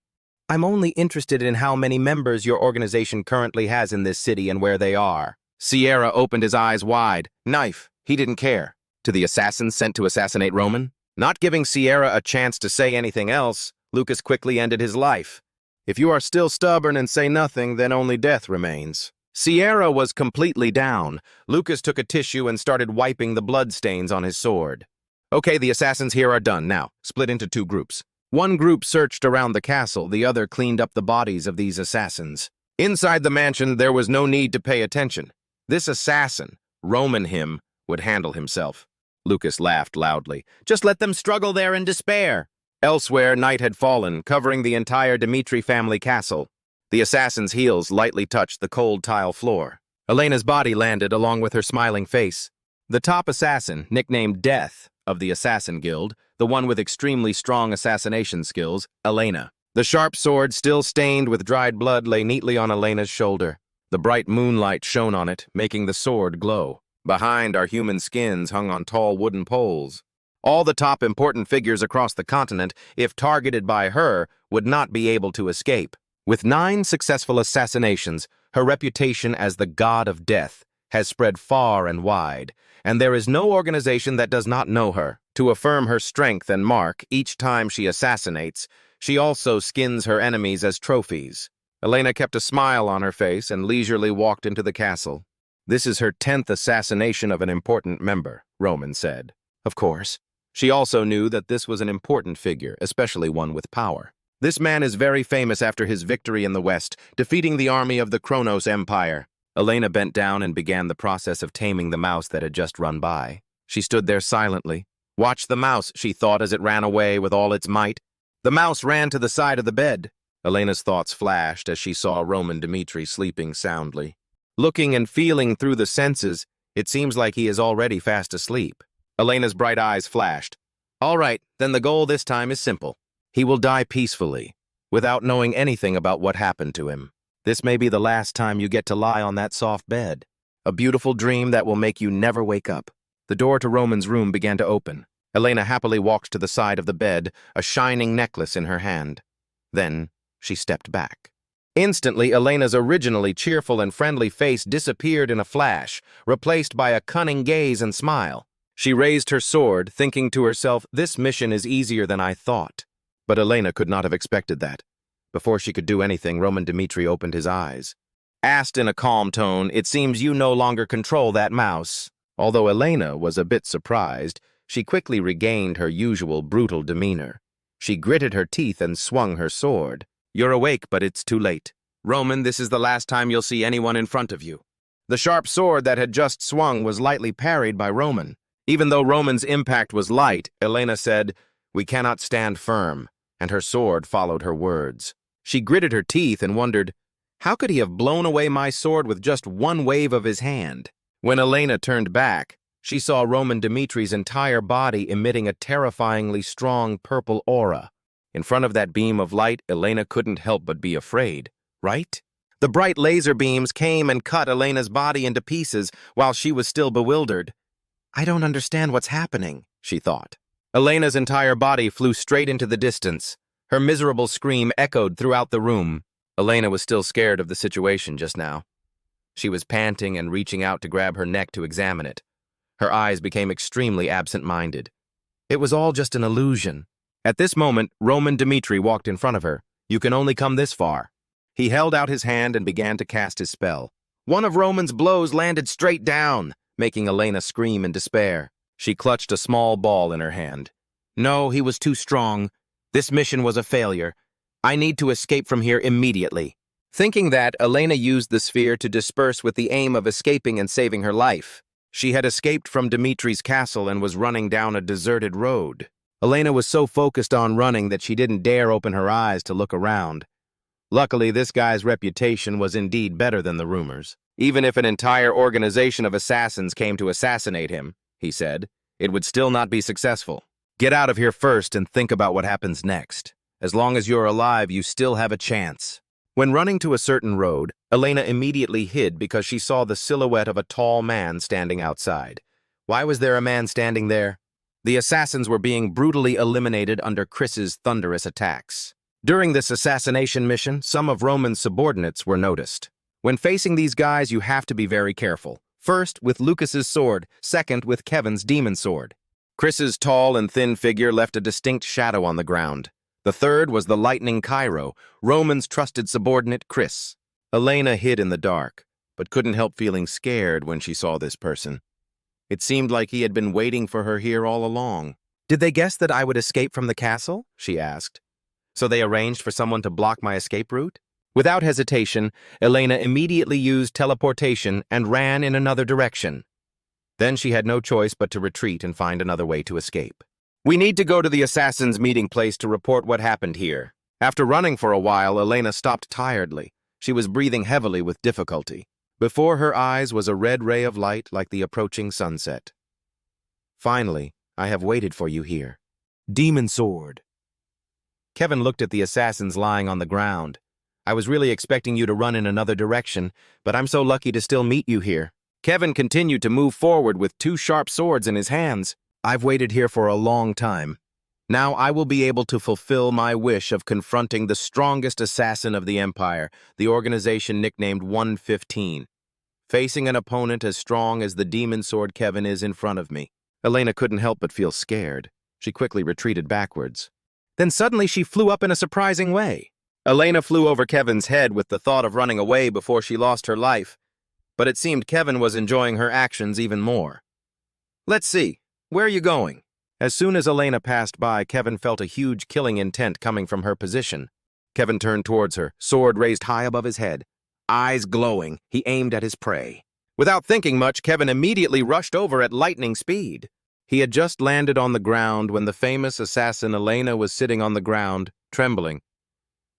I'm only interested in how many members your organization currently has in this city and where they are." Sierra opened his eyes wide. Knife. He didn't care. To the assassins sent to assassinate Roman? Not giving Sierra a chance to say anything else, Lucas quickly ended his life. "If you are still stubborn and say nothing, then only death remains." Sierra was completely down. Lucas took a tissue and started wiping the bloodstains on his sword. "Okay, the assassins here are done. Now, split into 2 groups. One group searched around the castle, the other cleaned up the bodies of these assassins. Inside the mansion, there was no need to pay attention. This assassin, Roman him, would handle himself." Lucas laughed loudly. "Just let them struggle there in despair." Elsewhere, night had fallen, covering the entire Dmitri family castle. The assassin's heels lightly touched the cold tile floor. Elena's body landed along with her smiling face. The top assassin, nicknamed Death, of the Assassin Guild, the one with extremely strong assassination skills, Elena. The sharp sword, still stained with dried blood, lay neatly on Elena's shoulder. The bright moonlight shone on it, making the sword glow. Behind are human skins hung on tall wooden poles. All the top important figures across the continent, if targeted by her, would not be able to escape. With 9 successful assassinations, her reputation as the God of Death has spread far and wide, and there is no organization that does not know her. To affirm her strength and mark each time she assassinates, she also skins her enemies as trophies. Elena kept a smile on her face and leisurely walked into the castle. "This is her 10th assassination of an important member," Roman said. Of course. She also knew that this was an important figure, especially one with power. "This man is very famous after his victory in the West, defeating the army of the Kronos Empire." Elena bent down and began the process of taming the mouse that had just run by. She stood there silently. "Watch the mouse," she thought as it ran away with all its might. The mouse ran to the side of the bed. Elena's thoughts flashed as she saw Roman Dmitri sleeping soundly. Looking and feeling through the senses, it seems like he is already fast asleep. Elena's bright eyes flashed. "All right, then the goal this time is simple. He will die peacefully, without knowing anything about what happened to him. This may be the last time you get to lie on that soft bed. A beautiful dream that will make you never wake up." The door to Roman's room began to open. Elena happily walked to the side of the bed, a shining necklace in her hand. Then she stepped back. Instantly, Elena's originally cheerful and friendly face disappeared in a flash, replaced by a cunning gaze and smile. She raised her sword, thinking to herself, "This mission is easier than I thought." But Elena could not have expected that. Before she could do anything, Roman Dmitri opened his eyes. Asked in a calm tone, "It seems you no longer control that mouse." Although Elena was a bit surprised, she quickly regained her usual brutal demeanor. She gritted her teeth and swung her sword. "You're awake, but it's too late. Roman, this is the last time you'll see anyone in front of you." The sharp sword that had just swung was lightly parried by Roman. Even though Roman's impact was light, Elena said, "We cannot stand firm," and her sword followed her words. She gritted her teeth and wondered, how could he have blown away my sword with just one wave of his hand? When Elena turned back, she saw Roman Dmitri's entire body emitting a terrifyingly strong purple aura. In front of that beam of light, Elena couldn't help but be afraid, right? The bright laser beams came and cut Elena's body into pieces while she was still bewildered. I don't understand what's happening, she thought. Elena's entire body flew straight into the distance. Her miserable scream echoed throughout the room. Elena was still scared of the situation just now. She was panting and reaching out to grab her neck to examine it. Her eyes became extremely absent-minded. It was all just an illusion. At this moment, Roman Dmitri walked in front of her. You can only come this far. He held out his hand and began to cast his spell. One of Roman's blows landed straight down, making Elena scream in despair. She clutched a small ball in her hand. No, he was too strong. This mission was a failure. I need to escape from here immediately. Thinking that, Elena used the sphere to disperse with the aim of escaping and saving her life. She had escaped from Dmitri's castle and was running down a deserted road. Elena was so focused on running that she didn't dare open her eyes to look around. Luckily, this guy's reputation was indeed better than the rumors. Even if an entire organization of assassins came to assassinate him, he said, it would still not be successful. Get out of here first and think about what happens next. As long as you're alive, you still have a chance. When running to a certain road, Elena immediately hid because she saw the silhouette of a tall man standing outside. Why was there a man standing there? The assassins were being brutally eliminated under Chris's thunderous attacks. During this assassination mission, some of Roman's subordinates were noticed. When facing these guys, you have to be very careful. First, with Lucas's sword, second, with Kevin's demon sword. Chris's tall and thin figure left a distinct shadow on the ground. The third was the lightning Cairo, Roman's trusted subordinate, Chris. Elena hid in the dark, but couldn't help feeling scared when she saw this person. It seemed like he had been waiting for her here all along. Did they guess that I would escape from the castle? She asked. So they arranged for someone to block my escape route? Without hesitation, Elena immediately used teleportation and ran in another direction. Then she had no choice but to retreat and find another way to escape. We need to go to the assassin's meeting place to report what happened here. After running for a while, Elena stopped tiredly. She was breathing heavily with difficulty. Before her eyes was a red ray of light like the approaching sunset. Finally, I have waited for you here. Demon sword. Kevin looked at the assassins lying on the ground. I was really expecting you to run in another direction, but I'm so lucky to still meet you here. Kevin continued to move forward with two sharp swords in his hands. I've waited here for a long time. Now I will be able to fulfill my wish of confronting the strongest assassin of the Empire, the organization nicknamed 115. Facing an opponent as strong as the demon sword Kevin is in front of me. Elena couldn't help but feel scared. She quickly retreated backwards. Then suddenly she flew up in a surprising way. Elena flew over Kevin's head with the thought of running away before she lost her life, but it seemed Kevin was enjoying her actions even more. Let's see. Where are you going? As soon as Elena passed by, Kevin felt a huge killing intent coming from her position. Kevin turned towards her, sword raised high above his head. Eyes glowing, he aimed at his prey. Without thinking much, Kevin immediately rushed over at lightning speed. He had just landed on the ground when the famous assassin Elena was sitting on the ground, trembling.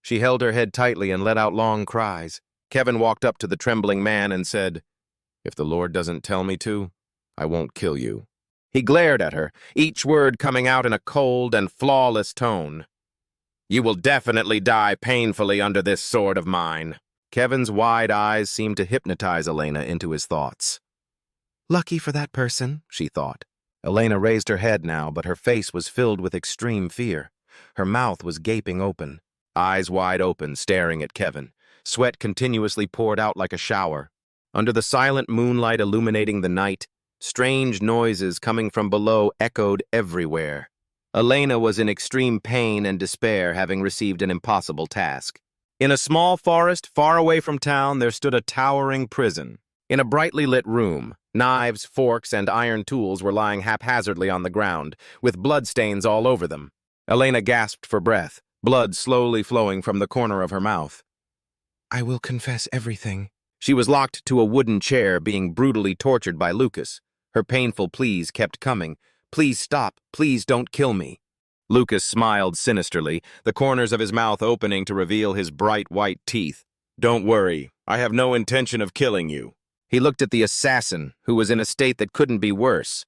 She held her head tightly and let out long cries. Kevin walked up to the trembling man and said, "If the Lord doesn't tell me to, I won't kill you." He glared at her, each word coming out in a cold and flawless tone. "You will definitely die painfully under this sword of mine." Kevin's wide eyes seemed to hypnotize Elena into his thoughts. Lucky for that person, she thought. Elena raised her head now, but her face was filled with extreme fear. Her mouth was gaping open, eyes wide open, staring at Kevin. Sweat continuously poured out like a shower. Under the silent moonlight illuminating the night, strange noises coming from below echoed everywhere. Elena was in extreme pain and despair, having received an impossible task. In a small forest far away from town, there stood a towering prison. In a brightly lit room, knives, forks, and iron tools were lying haphazardly on the ground, with bloodstains all over them. Elena gasped for breath, blood slowly flowing from the corner of her mouth. "I will confess everything." She was locked to a wooden chair, being brutally tortured by Lucas. Her painful pleas kept coming. Please stop. Please don't kill me. Lucas smiled sinisterly, the corners of his mouth opening to reveal his bright white teeth. Don't worry, I have no intention of killing you. He looked at the assassin, who was in a state that couldn't be worse.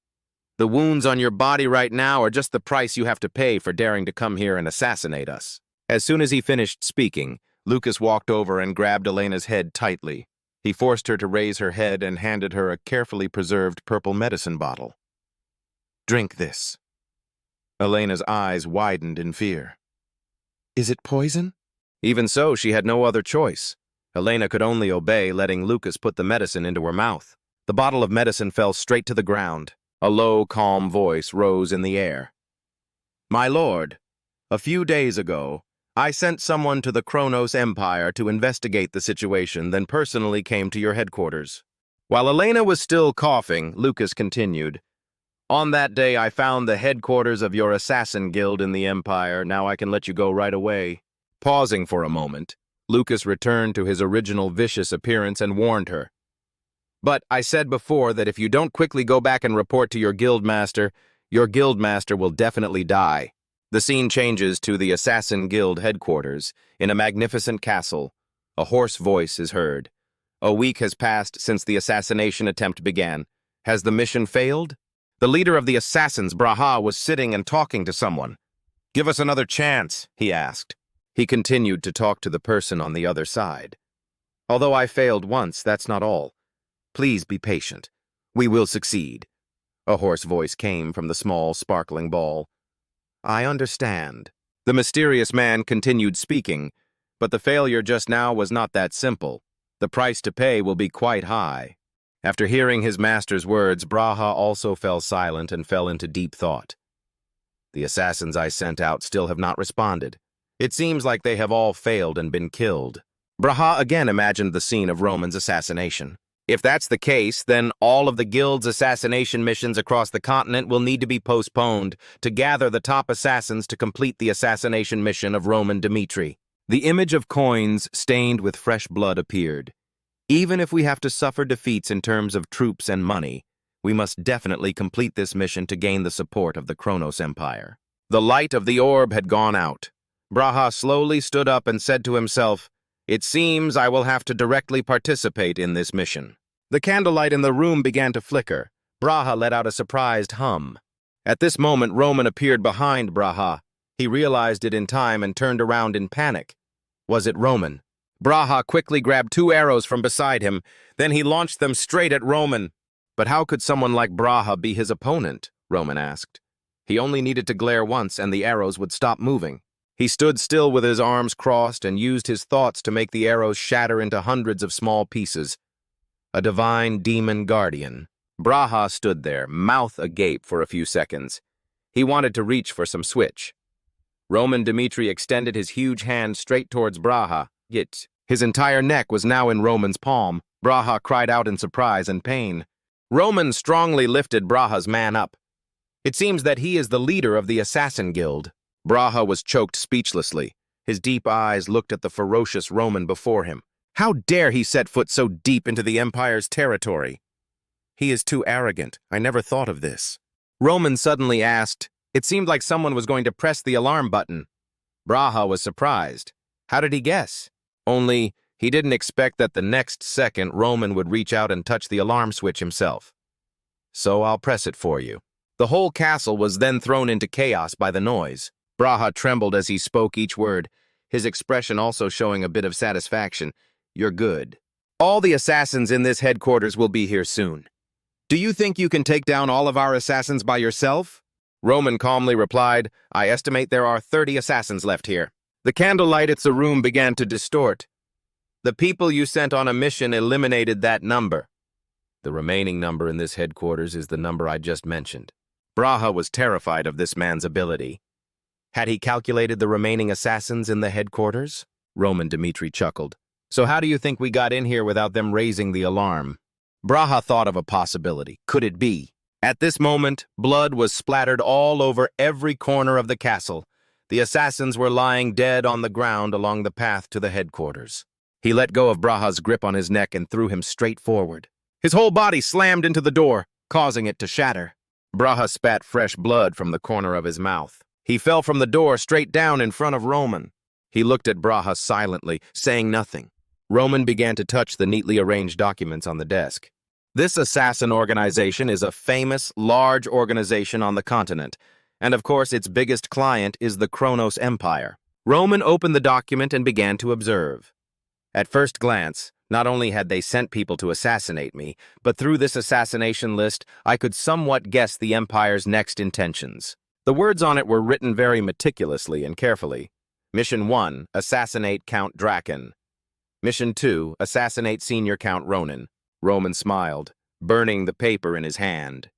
The wounds on your body right now are just the price you have to pay for daring to come here and assassinate us. As soon as he finished speaking, Lucas walked over and grabbed Elena's head tightly. He forced her to raise her head and handed her a carefully preserved purple medicine bottle. Drink this. Elena's eyes widened in fear. Is it poison? Even so, she had no other choice. Elena could only obey, letting Lucas put the medicine into her mouth. The bottle of medicine fell straight to the ground. A low, calm voice rose in the air. My lord, a few days ago, I sent someone to the Kronos Empire to investigate the situation, then personally came to your headquarters. While Elena was still coughing, Lucas continued. On that day, I found the headquarters of your assassin guild in the Empire. Now I can let you go right away. Pausing for a moment, Lucas returned to his original vicious appearance and warned her. But I said before that if you don't quickly go back and report to your guildmaster will definitely die. The scene changes to the Assassin Guild headquarters. In a magnificent castle, a hoarse voice is heard. A week has passed since the assassination attempt began. Has the mission failed? The leader of the assassins, Braha, was sitting and talking to someone. Give us another chance, he asked. He continued to talk to the person on the other side. Although I failed once, that's not all. Please be patient. We will succeed. A hoarse voice came from the small, sparkling ball. I understand. The mysterious man continued speaking, but the failure just now was not that simple. The price to pay will be quite high. After hearing his master's words, Braha also fell silent and fell into deep thought. The assassins I sent out still have not responded. It seems like they have all failed and been killed. Braha again imagined the scene of Roman's assassination. If that's the case, then all of the guild's assassination missions across the continent will need to be postponed to gather the top assassins to complete the assassination mission of Roman Dmitri. The image of coins stained with fresh blood appeared. Even if we have to suffer defeats in terms of troops and money, we must definitely complete this mission to gain the support of the Kronos Empire. The light of the orb had gone out. Braha slowly stood up and said to himself, It seems I will have to directly participate in this mission. The candlelight in the room began to flicker. Braha let out a surprised hum. At this moment, Roman appeared behind Braha. He realized it in time and turned around in panic. Was it Roman? Braha quickly grabbed 2 arrows from beside him. Then he launched them straight at Roman. But how could someone like Braha be his opponent? Roman asked. He only needed to glare once and the arrows would stop moving. He stood still with his arms crossed and used his thoughts to make the arrows shatter into hundreds of small pieces. A divine demon guardian. Braha stood there, mouth agape for a few seconds. He wanted to reach for some switch. Roman Dmitri extended his huge hand straight towards Braha. Yet his entire neck was now in Roman's palm. Braha cried out in surprise and pain. Roman strongly lifted Braha's man up. It seems that he is the leader of the Assassin Guild. Braha was choked speechlessly. His deep eyes looked at the ferocious Roman before him. How dare he set foot so deep into the Empire's territory? He is too arrogant. I never thought of this. Roman suddenly asked. It seemed like someone was going to press the alarm button. Braha was surprised. How did he guess? Only he didn't expect that the next second Roman would reach out and touch the alarm switch himself. So I'll press it for you. The whole castle was then thrown into chaos by the noise. Braha trembled as he spoke each word, his expression also showing a bit of satisfaction. You're good. All the assassins in this headquarters will be here soon. Do you think you can take down all of our assassins by yourself? Roman calmly replied, I estimate there are 30 assassins left here. The candlelight at the room began to distort. The people you sent on a mission eliminated that number. The remaining number in this headquarters is the number I just mentioned. Braha was terrified of this man's ability. Had he calculated the remaining assassins in the headquarters? Roman Dmitri chuckled. So how do you think we got in here without them raising the alarm? Braha thought of a possibility. Could it be? At this moment, blood was splattered all over every corner of the castle. The assassins were lying dead on the ground along the path to the headquarters. He let go of Braha's grip on his neck and threw him straight forward. His whole body slammed into the door. causing it to shatter. Braha spat fresh blood from the corner of his mouth. He fell from the door straight down in front of Roman. He looked at Braha silently, saying nothing. Roman began to touch the neatly arranged documents on the desk. This assassin organization is a famous, large organization on the continent, and of course its biggest client is the Kronos Empire. Roman opened the document and began to observe. At first glance, not only had they sent people to assassinate me, but through this assassination list, I could somewhat guess the Empire's next intentions. The words on it were written very meticulously and carefully. Mission 1, assassinate Count Draken. Mission 2, assassinate Senior Count Ronan. Roman smiled, burning the paper in his hand.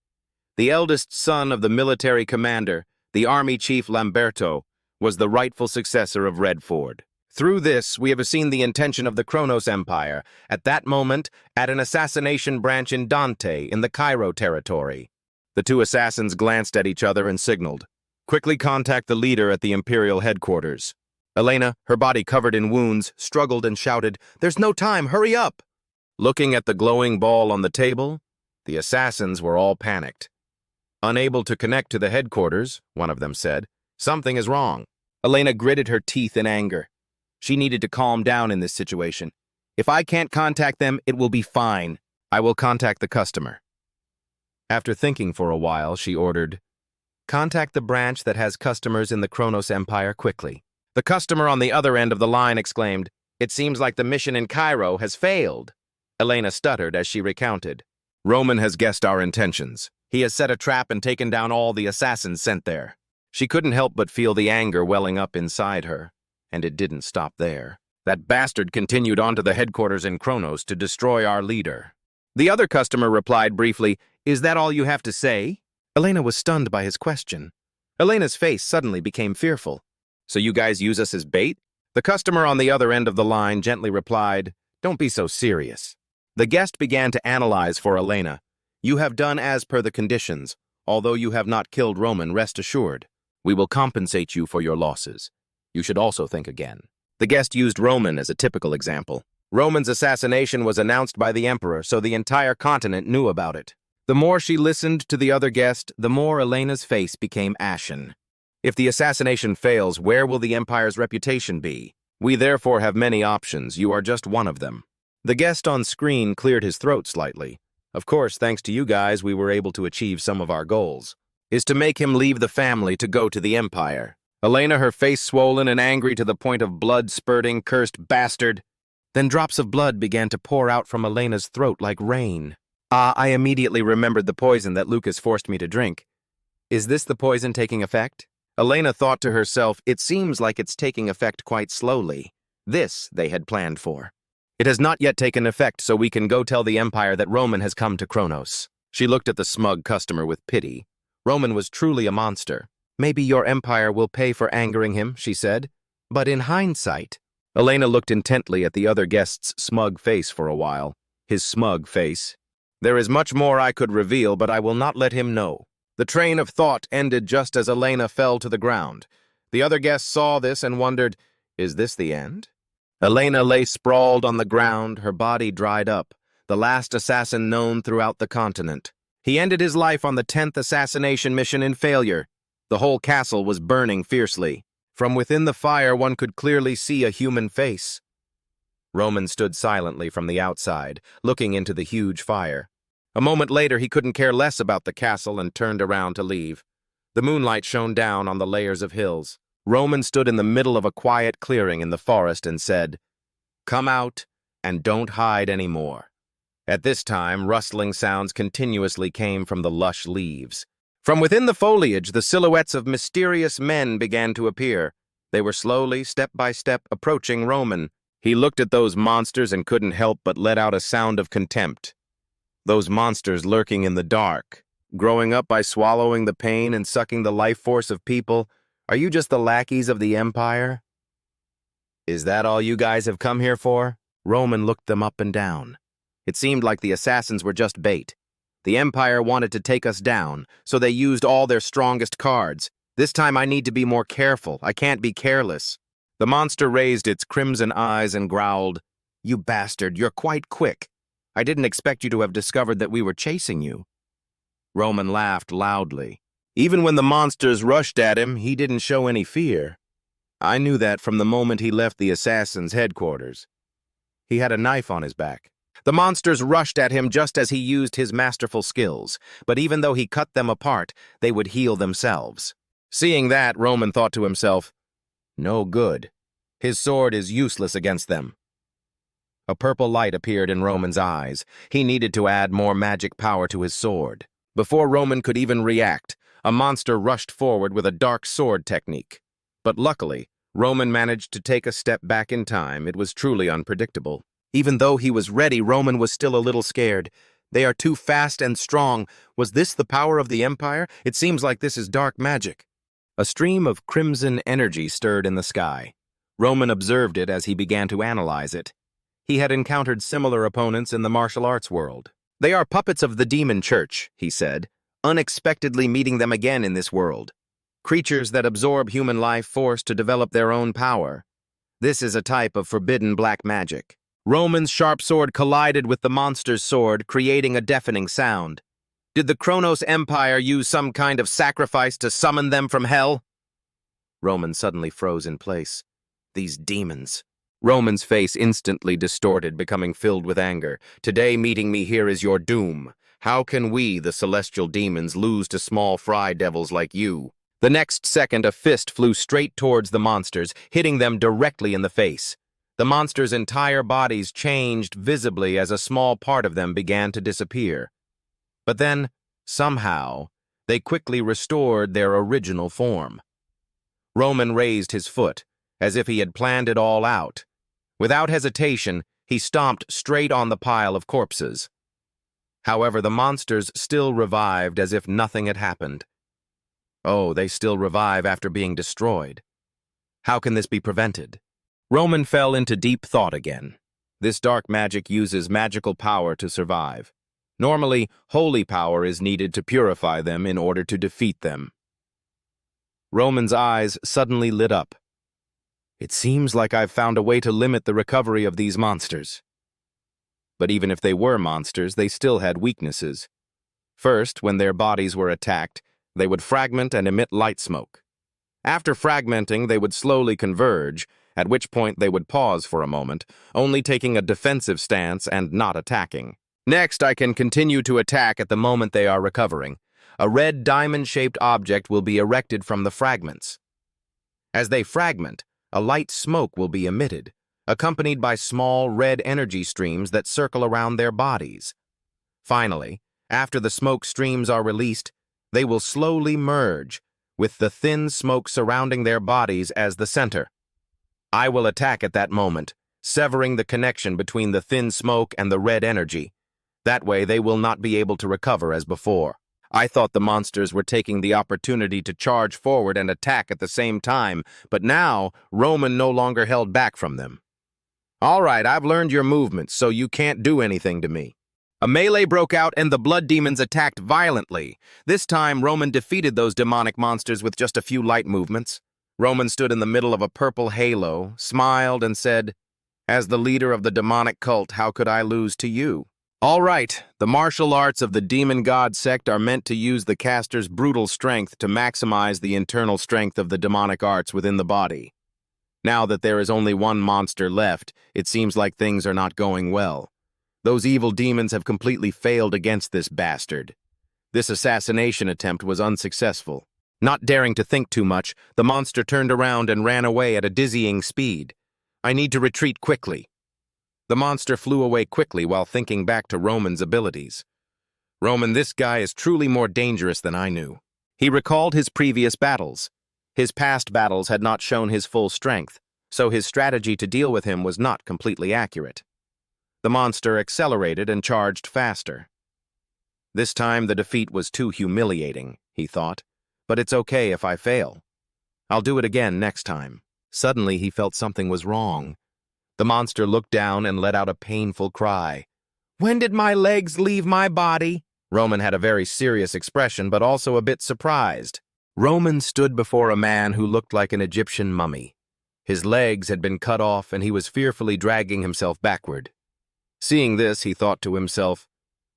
The eldest son of the military commander, the army chief Lamberto, was the rightful successor of Redford. Through this, we have seen the intention of the Kronos Empire, at that moment, at an assassination branch in Dante, in the Cairo territory. The two assassins glanced at each other and signaled. Quickly contact the leader at the Imperial headquarters. Elena, her body covered in wounds, struggled and shouted, "There's no time, hurry up!" Looking at the glowing ball on the table, the assassins were all panicked. Unable to connect to the headquarters, one of them said, "Something is wrong." Elena gritted her teeth in anger. She needed to calm down in this situation. If I can't contact them, it will be fine. I will contact the customer. After thinking for a while, she ordered, "Contact the branch that has customers in the Kronos Empire quickly." The customer on the other end of the line exclaimed, "It seems like the mission in Cairo has failed." Elena stuttered as she recounted. "Roman has guessed our intentions. He has set a trap and taken down all the assassins sent there." She couldn't help but feel the anger welling up inside her. And it didn't stop there. That bastard continued on to the headquarters in Kronos to destroy our leader. The other customer replied briefly, "Is that all you have to say?" Elena was stunned by his question. Elena's face suddenly became fearful. "So you guys use us as bait?" The customer on the other end of the line gently replied, "Don't be so serious." The guest began to analyze for Elena. "You have done as per the conditions. Although you have not killed Roman, rest assured. We will compensate you for your losses. You should also think again." The guest used Roman as a typical example. Roman's assassination was announced by the emperor, so the entire continent knew about it. The more she listened to the other guest, the more Elena's face became ashen. If the assassination fails, where will the empire's reputation be? We therefore have many options. You are just one of them. The guest on screen cleared his throat slightly. "Of course, thanks to you guys, we were able to achieve some of our goals. Is to make him leave the family to go to the empire." Elena, her face swollen and angry to the point of blood spurting, cursed, "Bastard!" Then drops of blood began to pour out from Elena's throat like rain. I immediately remembered the poison that Lucas forced me to drink. Is this the poison taking effect? Elena thought to herself, it seems like it's taking effect quite slowly. This they had planned for. It has not yet taken effect, so we can go tell the Empire that Roman has come to Kronos. She looked at the smug customer with pity. Roman was truly a monster. "Maybe your empire will pay for angering him," she said. "But in hindsight..." Elena looked intently at the other guest's smug face for a while. His smug face. "There is much more I could reveal, but I will not let him know." The train of thought ended just as Elena fell to the ground. The other guests saw this and wondered, is this the end? Elena lay sprawled on the ground, her body dried up, the last assassin known throughout the continent. He ended his life on the 10th assassination mission in failure. The whole castle was burning fiercely. From within the fire, one could clearly see a human face. Roman stood silently from the outside, looking into the huge fire. A moment later, he couldn't care less about the castle and turned around to leave. The moonlight shone down on the layers of hills. Roman stood in the middle of a quiet clearing in the forest and said, "Come out and don't hide anymore." At this time, rustling sounds continuously came from the lush leaves. From within the foliage, the silhouettes of mysterious men began to appear. They were slowly, step by step, approaching Roman. He looked at those monsters and couldn't help but let out a sound of contempt. Those monsters lurking in the dark, growing up by swallowing the pain and sucking the life force of people. Are you just the lackeys of the Empire? Is that all you guys have come here for? Roman looked them up and down. It seemed like the assassins were just bait. The Empire wanted to take us down, so they used all their strongest cards. This time I need to be more careful. I can't be careless. The monster raised its crimson eyes and growled, "You bastard, you're quite quick. I didn't expect you to have discovered that we were chasing you." Roman laughed loudly. Even when the monsters rushed at him, he didn't show any fear. I knew that from the moment he left the assassin's headquarters. He had a knife on his back. The monsters rushed at him just as he used his masterful skills, but even though he cut them apart, they would heal themselves. Seeing that, Roman thought to himself, "No good. His sword is useless against them." A purple light appeared in Roman's eyes. He needed to add more magic power to his sword. Before Roman could even react, a monster rushed forward with a dark sword technique. But luckily, Roman managed to take a step back in time. It was truly unpredictable. Even though he was ready, Roman was still a little scared. They are too fast and strong. Was this the power of the Empire? It seems like this is dark magic. A stream of crimson energy stirred in the sky. Roman observed it as he began to analyze it. He had encountered similar opponents in the martial arts world. "They are puppets of the demon church," he said, unexpectedly meeting them again in this world. Creatures that absorb human life force to develop their own power. This is a type of forbidden black magic. Roman's sharp sword collided with the monster's sword, creating a deafening sound. Did the Kronos Empire use some kind of sacrifice to summon them from hell? Roman suddenly froze in place. These demons. Roman's face instantly distorted, becoming filled with anger. "Today, meeting me here is your doom. How can we, the celestial demons, lose to small fry devils like you?" The next second, a fist flew straight towards the monsters, hitting them directly in the face. The monsters' entire bodies changed visibly as a small part of them began to disappear. But then, somehow, they quickly restored their original form. Roman raised his foot, as if he had planned it all out. Without hesitation, he stomped straight on the pile of corpses. However, the monsters still revived as if nothing had happened. Oh, they still revive after being destroyed. How can this be prevented? Roman fell into deep thought again. This dark magic uses magical power to survive. Normally, holy power is needed to purify them in order to defeat them. Roman's eyes suddenly lit up. It seems like I've found a way to limit the recovery of these monsters. But even if they were monsters, they still had weaknesses. First, when their bodies were attacked, they would fragment and emit light smoke. After fragmenting, they would slowly converge, at which point they would pause for a moment, only taking a defensive stance and not attacking. Next, I can continue to attack at the moment they are recovering. A red diamond-shaped object will be erected from the fragments. As they fragment, a light smoke will be emitted, accompanied by small red energy streams that circle around their bodies. Finally, after the smoke streams are released, they will slowly merge, with the thin smoke surrounding their bodies as the center. I will attack at that moment, severing the connection between the thin smoke and the red energy. That way they will not be able to recover as before. I thought the monsters were taking the opportunity to charge forward and attack at the same time, but now Roman no longer held back from them. "All right, I've learned your movements, so you can't do anything to me." A melee broke out and the blood demons attacked violently. This time, Roman defeated those demonic monsters with just a few light movements. Roman stood in the middle of a purple halo, smiled, and said, "As the leader of the demonic cult, how could I lose to you?" All right, the martial arts of the demon god sect are meant to use the caster's brutal strength to maximize the internal strength of the demonic arts within the body. Now that there is only one monster left, it seems like things are not going well. Those evil demons have completely failed against this bastard. This assassination attempt was unsuccessful. Not daring to think too much, the monster turned around and ran away at a dizzying speed. I need to retreat quickly. The monster flew away quickly while thinking back to Roman's abilities. Roman, this guy is truly more dangerous than I knew. He recalled his previous battles. His past battles had not shown his full strength, so his strategy to deal with him was not completely accurate. The monster accelerated and charged faster. This time the defeat was too humiliating, he thought. But it's okay if I fail. I'll do it again next time. Suddenly he felt something was wrong. The monster looked down and let out a painful cry. "When did my legs leave my body?" Roman had a very serious expression, but also a bit surprised. Roman stood before a man who looked like an Egyptian mummy. His legs had been cut off and he was fearfully dragging himself backward. Seeing this, he thought to himself,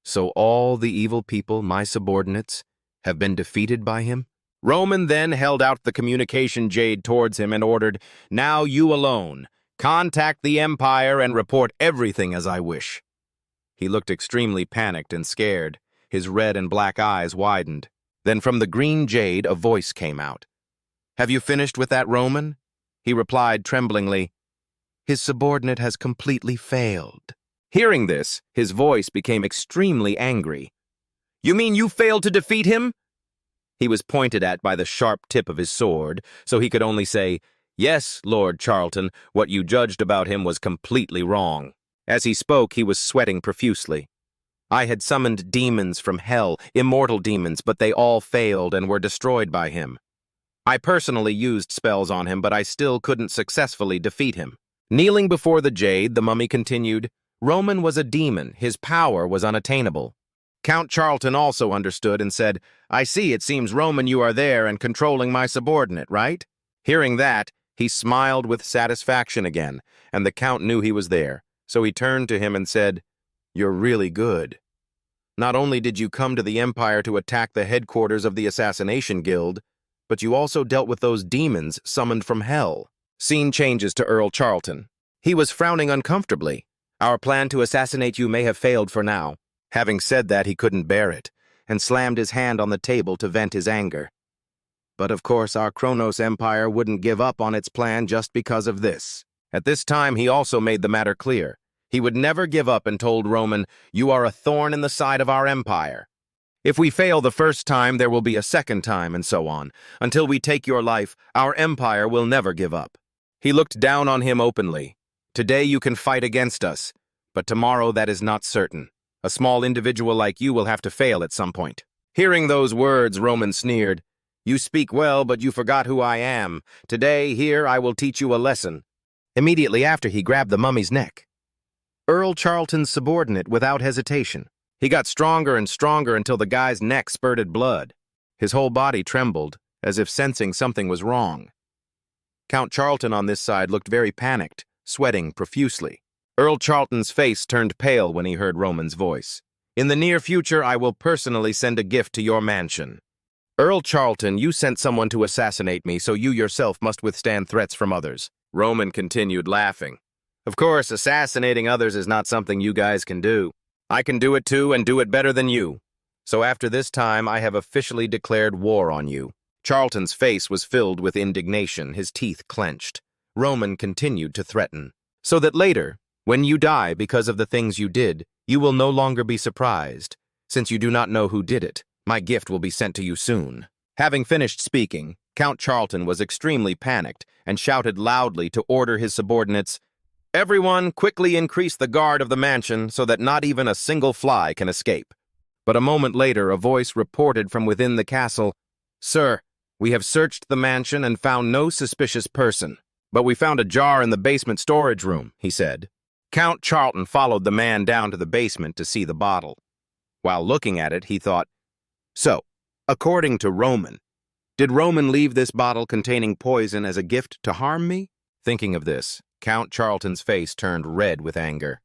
So all the evil people, my subordinates, have been defeated by him? Roman then held out the communication jade towards him and ordered, "Now you alone. Contact the Empire and report everything as I wish." He looked extremely panicked and scared. His red and black eyes widened. Then from the green jade a voice came out. "Have you finished with that, Roman?" He replied tremblingly, "His subordinate has completely failed." Hearing this, his voice became extremely angry. "You mean you failed to defeat him?" He was pointed at by the sharp tip of his sword, so he could only say, "Yes, Lord Charlton, what you judged about him was completely wrong." As he spoke, he was sweating profusely. "I had summoned demons from hell, immortal demons, but they all failed and were destroyed by him. I personally used spells on him, but I still couldn't successfully defeat him." Kneeling before the jade, the mummy continued, "Roman was a demon. His power was unattainable." Count Charlton also understood and said, "I see, it seems, Roman, you are there and controlling my subordinate, right?" Hearing that, he smiled with satisfaction again, and the Count knew he was there, so he turned to him and said, "You're really good. Not only did you come to the Empire to attack the headquarters of the Assassination Guild, but you also dealt with those demons summoned from hell." Scene changes to Earl Charlton. He was frowning uncomfortably. "Our plan to assassinate you may have failed for now." Having said that, he couldn't bear it, and slammed his hand on the table to vent his anger. But of course, our Kronos Empire wouldn't give up on its plan just because of this. At this time, he also made the matter clear. He would never give up and told Roman, "You are a thorn in the side of our empire. If we fail the first time, there will be a second time, and so on. Until we take your life, our empire will never give up." He looked down on him openly. "Today you can fight against us, but tomorrow that is not certain. A small individual like you will have to fail at some point." Hearing those words, Roman sneered, "You speak well, but you forgot who I am. Today, here, I will teach you a lesson." Immediately after, he grabbed the mummy's neck. Earl Charlton's subordinate without hesitation. He got stronger and stronger until the guy's neck spurted blood. His whole body trembled, as if sensing something was wrong. Count Charlton on this side looked very panicked, sweating profusely. Earl Charlton's face turned pale when he heard Roman's voice. "In the near future, I will personally send a gift to your mansion." "Earl Charlton, you sent someone to assassinate me, so you yourself must withstand threats from others." Roman continued laughing. "Of course, assassinating others is not something you guys can do. I can do it too, and do it better than you. So after this time, I have officially declared war on you." Charlton's face was filled with indignation, his teeth clenched. Roman continued to threaten. "So that later, when you die because of the things you did, you will no longer be surprised. Since you do not know who did it, my gift will be sent to you soon." Having finished speaking, Count Charlton was extremely panicked and shouted loudly to order his subordinates, "Everyone, quickly increase the guard of the mansion so that not even a single fly can escape." But a moment later, a voice reported from within the castle, "Sir, we have searched the mansion and found no suspicious person. But we found a jar in the basement storage room," he said. Count Charlton followed the man down to the basement to see the bottle. While looking at it, he thought, "So, according to Roman, did Roman leave this bottle containing poison as a gift to harm me?" Thinking of this, Count Charlton's face turned red with anger.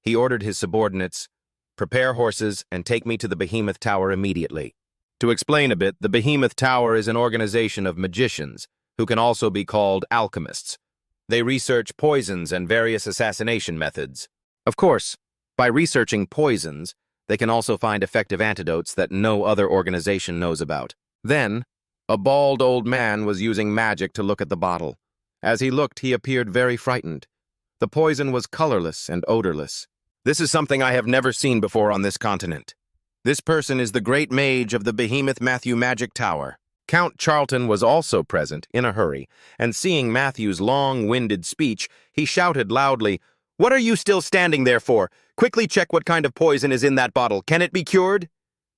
He ordered his subordinates, "Prepare horses and take me to the Behemoth Tower immediately." To explain a bit, the Behemoth Tower is an organization of magicians, who can also be called alchemists. They research poisons and various assassination methods. Of course, by researching poisons, they can also find effective antidotes that no other organization knows about. Then, a bald old man was using magic to look at the bottle. As he looked, he appeared very frightened. The poison was colorless and odorless. "This is something I have never seen before on this continent. This person is the great mage of the Behemoth Matthew Magic Tower." Count Charlton was also present, in a hurry, and seeing Matthew's long-winded speech, he shouted loudly, "What are you still standing there for? Quickly check what kind of poison is in that bottle. Can it be cured?"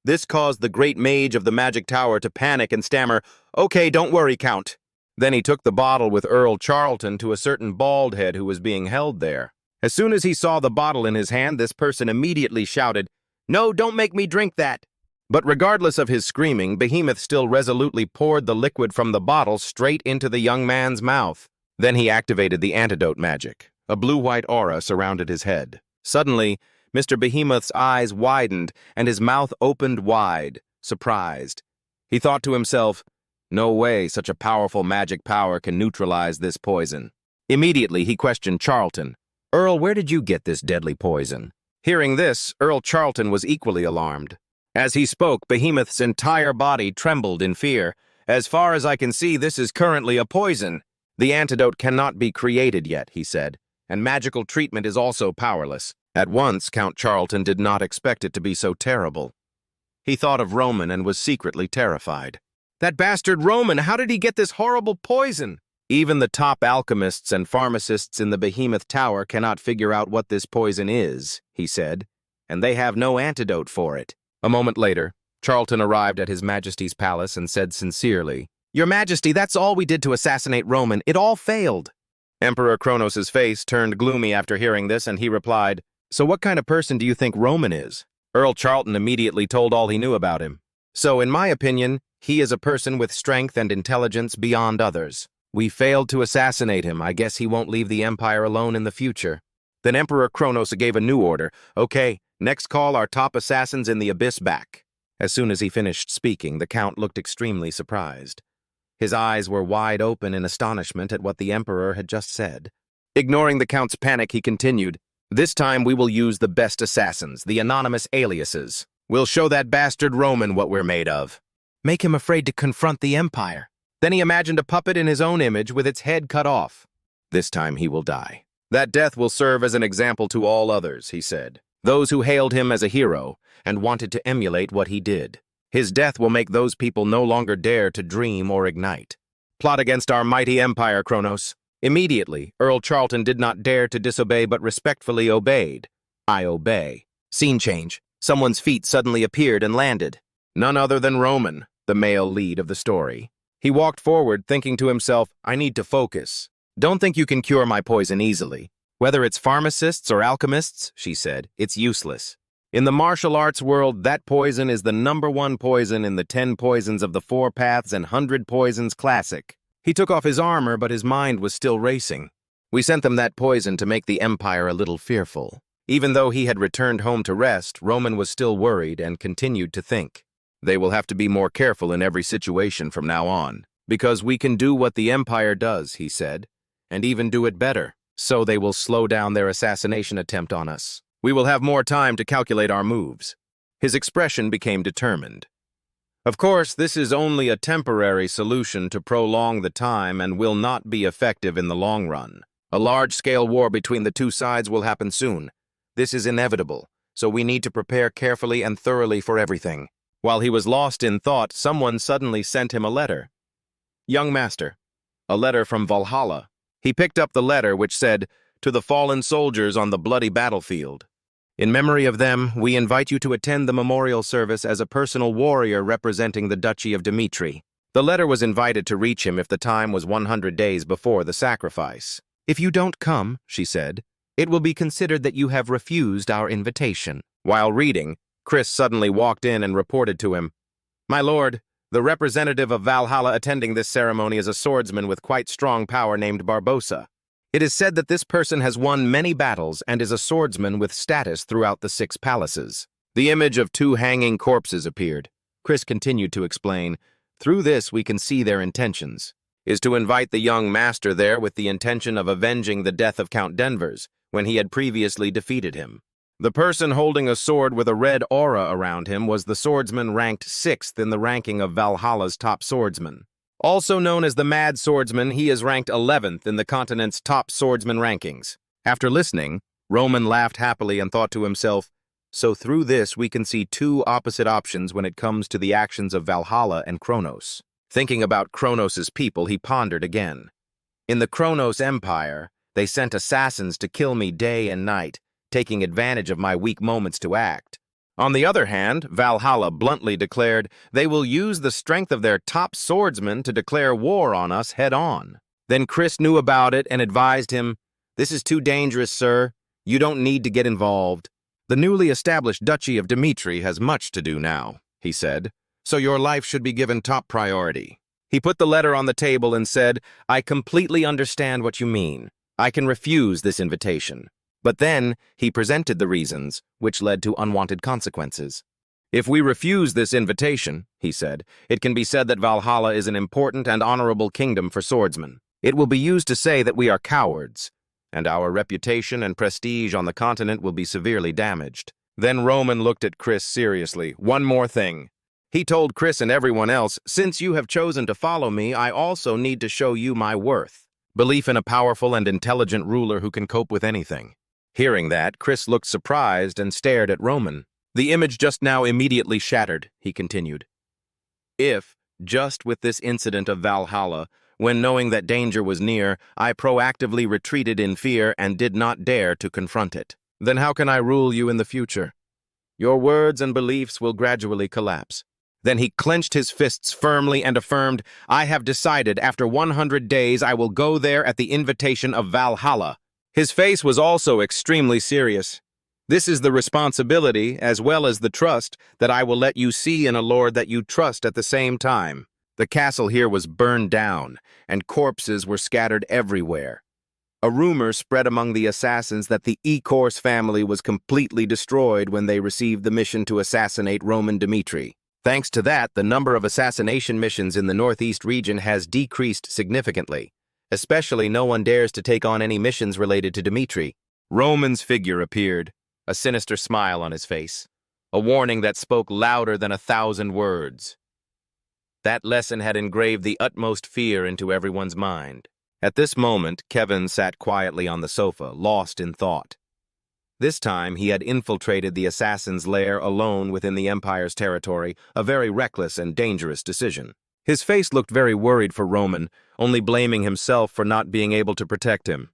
This caused the great mage of the Magic Tower to panic and stammer, "Okay, don't worry, Count." Then he took the bottle with Earl Charlton to a certain bald head who was being held there. As soon as he saw the bottle in his hand, this person immediately shouted, "No, don't make me drink that." But regardless of his screaming, Behemoth still resolutely poured the liquid from the bottle straight into the young man's mouth. Then he activated the antidote magic. A blue-white aura surrounded his head. Suddenly, Mr. Behemoth's eyes widened and his mouth opened wide, surprised. He thought to himself, no way such a powerful magic power can neutralize this poison. Immediately he questioned Charlton. Earl, where did you get this deadly poison? Hearing this, Earl Charlton was equally alarmed. As he spoke, Behemoth's entire body trembled in fear. As far as I can see, this is currently a poison. The antidote cannot be created yet, he said, and magical treatment is also powerless. At once, Count Charlton did not expect it to be so terrible. He thought of Roman and was secretly terrified. That bastard Roman, how did he get this horrible poison? Even the top alchemists and pharmacists in the Behemoth Tower cannot figure out what this poison is, he said, and they have no antidote for it. A moment later, Charlton arrived at His Majesty's palace and said sincerely, Your Majesty, that's all we did to assassinate Roman. It all failed. Emperor Kronos' face turned gloomy after hearing this, and he replied, So what kind of person do you think Roman is? Earl Charlton immediately told all he knew about him. So, in my opinion, he is a person with strength and intelligence beyond others. We failed to assassinate him. I guess he won't leave the Empire alone in the future. Then Emperor Kronos gave a new order. Okay, next call our top assassins in the abyss back. As soon as he finished speaking, the Count looked extremely surprised. His eyes were wide open in astonishment at what the Emperor had just said. Ignoring the Count's panic, he continued, This time we will use the best assassins, the anonymous aliases. We'll show that bastard Roman what we're made of. Make him afraid to confront the Empire. Then he imagined a puppet in his own image with its head cut off. This time he will die. That death will serve as an example to all others, he said. Those who hailed him as a hero and wanted to emulate what he did. His death will make those people no longer dare to dream or ignite. Plot against our mighty empire, Kronos. Immediately, Earl Charlton did not dare to disobey but respectfully obeyed. I obey. Scene change. Someone's feet suddenly appeared and landed. None other than Roman, the male lead of the story. He walked forward, thinking to himself, I need to focus. Don't think you can cure my poison easily. Whether it's pharmacists or alchemists, she said, it's useless. In the martial arts world, that poison is the #1 poison in the 10 poisons of the 4 paths and 100 poisons classic. He took off his armor, but his mind was still racing. We sent them that poison to make the Empire a little fearful. Even though he had returned home to rest, Roman was still worried and continued to think. They will have to be more careful in every situation from now on, because we can do what the Empire does, he said, and even do it better, so they will slow down their assassination attempt on us. We will have more time to calculate our moves. His expression became determined. Of course, this is only a temporary solution to prolong the time and will not be effective in the long run. A large-scale war between the two sides will happen soon. This is inevitable, so we need to prepare carefully and thoroughly for everything. While he was lost in thought, someone suddenly sent him a letter. Young Master, a letter from Valhalla. He picked up the letter, which said, To the fallen soldiers on the bloody battlefield. In memory of them, we invite you to attend the memorial service as a personal warrior representing the Duchy of Dmitri. The letter was invited to reach him if the time was 100 days before the sacrifice. If you don't come, she said, it will be considered that you have refused our invitation. While reading, Chris suddenly walked in and reported to him, My lord, the representative of Valhalla attending this ceremony is a swordsman with quite strong power named Barbosa. It is said that this person has won many battles and is a swordsman with status throughout the 6 palaces. The image of 2 hanging corpses appeared. Chris continued to explain, Through this we can see their intentions, is to invite the young master there with the intention of avenging the death of Count Denvers, when he had previously defeated him. The person holding a sword with a red aura around him was the swordsman ranked 6th in the ranking of Valhalla's top swordsmen. Also known as the Mad Swordsman, he is ranked 11th in the continent's top swordsman rankings. After listening, Roman laughed happily and thought to himself, So through this we can see 2 opposite options when it comes to the actions of Valhalla and Kronos. Thinking about Kronos' people, he pondered again. In the Kronos Empire, they sent assassins to kill me day and night, taking advantage of my weak moments to act. On the other hand, Valhalla bluntly declared they will use the strength of their top swordsmen to declare war on us head-on. Then Chris knew about it and advised him, This is too dangerous, sir. You don't need to get involved. The newly established Duchy of Dmitri has much to do now, he said, so your life should be given top priority. He put the letter on the table and said, I completely understand what you mean. I can refuse this invitation. But then he presented the reasons, which led to unwanted consequences. "If we refuse this invitation," he said, "it can be said that Valhalla is an important and honorable kingdom for swordsmen. It will be used to say that we are cowards, and our reputation and prestige on the continent will be severely damaged." Then Roman looked at Chris seriously. "One more thing." He told Chris and everyone else, "Since you have chosen to follow me, I also need to show you my worth." Belief in a powerful and intelligent ruler who can cope with anything. Hearing that, Chris looked surprised and stared at Roman. "The image just now immediately shattered," he continued. "If, just with this incident of Valhalla, when knowing that danger was near, I proactively retreated in fear and did not dare to confront it, then how can I rule you in the future? Your words and beliefs will gradually collapse." Then he clenched his fists firmly and affirmed, "I have decided after 100 days I will go there at the invitation of Valhalla." His face was also extremely serious. "This is the responsibility, as well as the trust, that I will let you see in a lord that you trust at the same time." The castle here was burned down, and corpses were scattered everywhere. A rumor spread among the assassins that the Ecorse family was completely destroyed when they received the mission to assassinate Roman Dmitri. Thanks to that, the number of assassination missions in the Northeast region has decreased significantly. Especially, no one dares to take on any missions related to Dmitri. Roman's figure appeared, a sinister smile on his face, a warning that spoke louder than 1,000 words. That lesson had engraved the utmost fear into everyone's mind. At this moment, Kevin sat quietly on the sofa, lost in thought. This time, he had infiltrated the assassin's lair alone within the Empire's territory, a very reckless and dangerous decision. His face looked very worried for Roman, only blaming himself for not being able to protect him.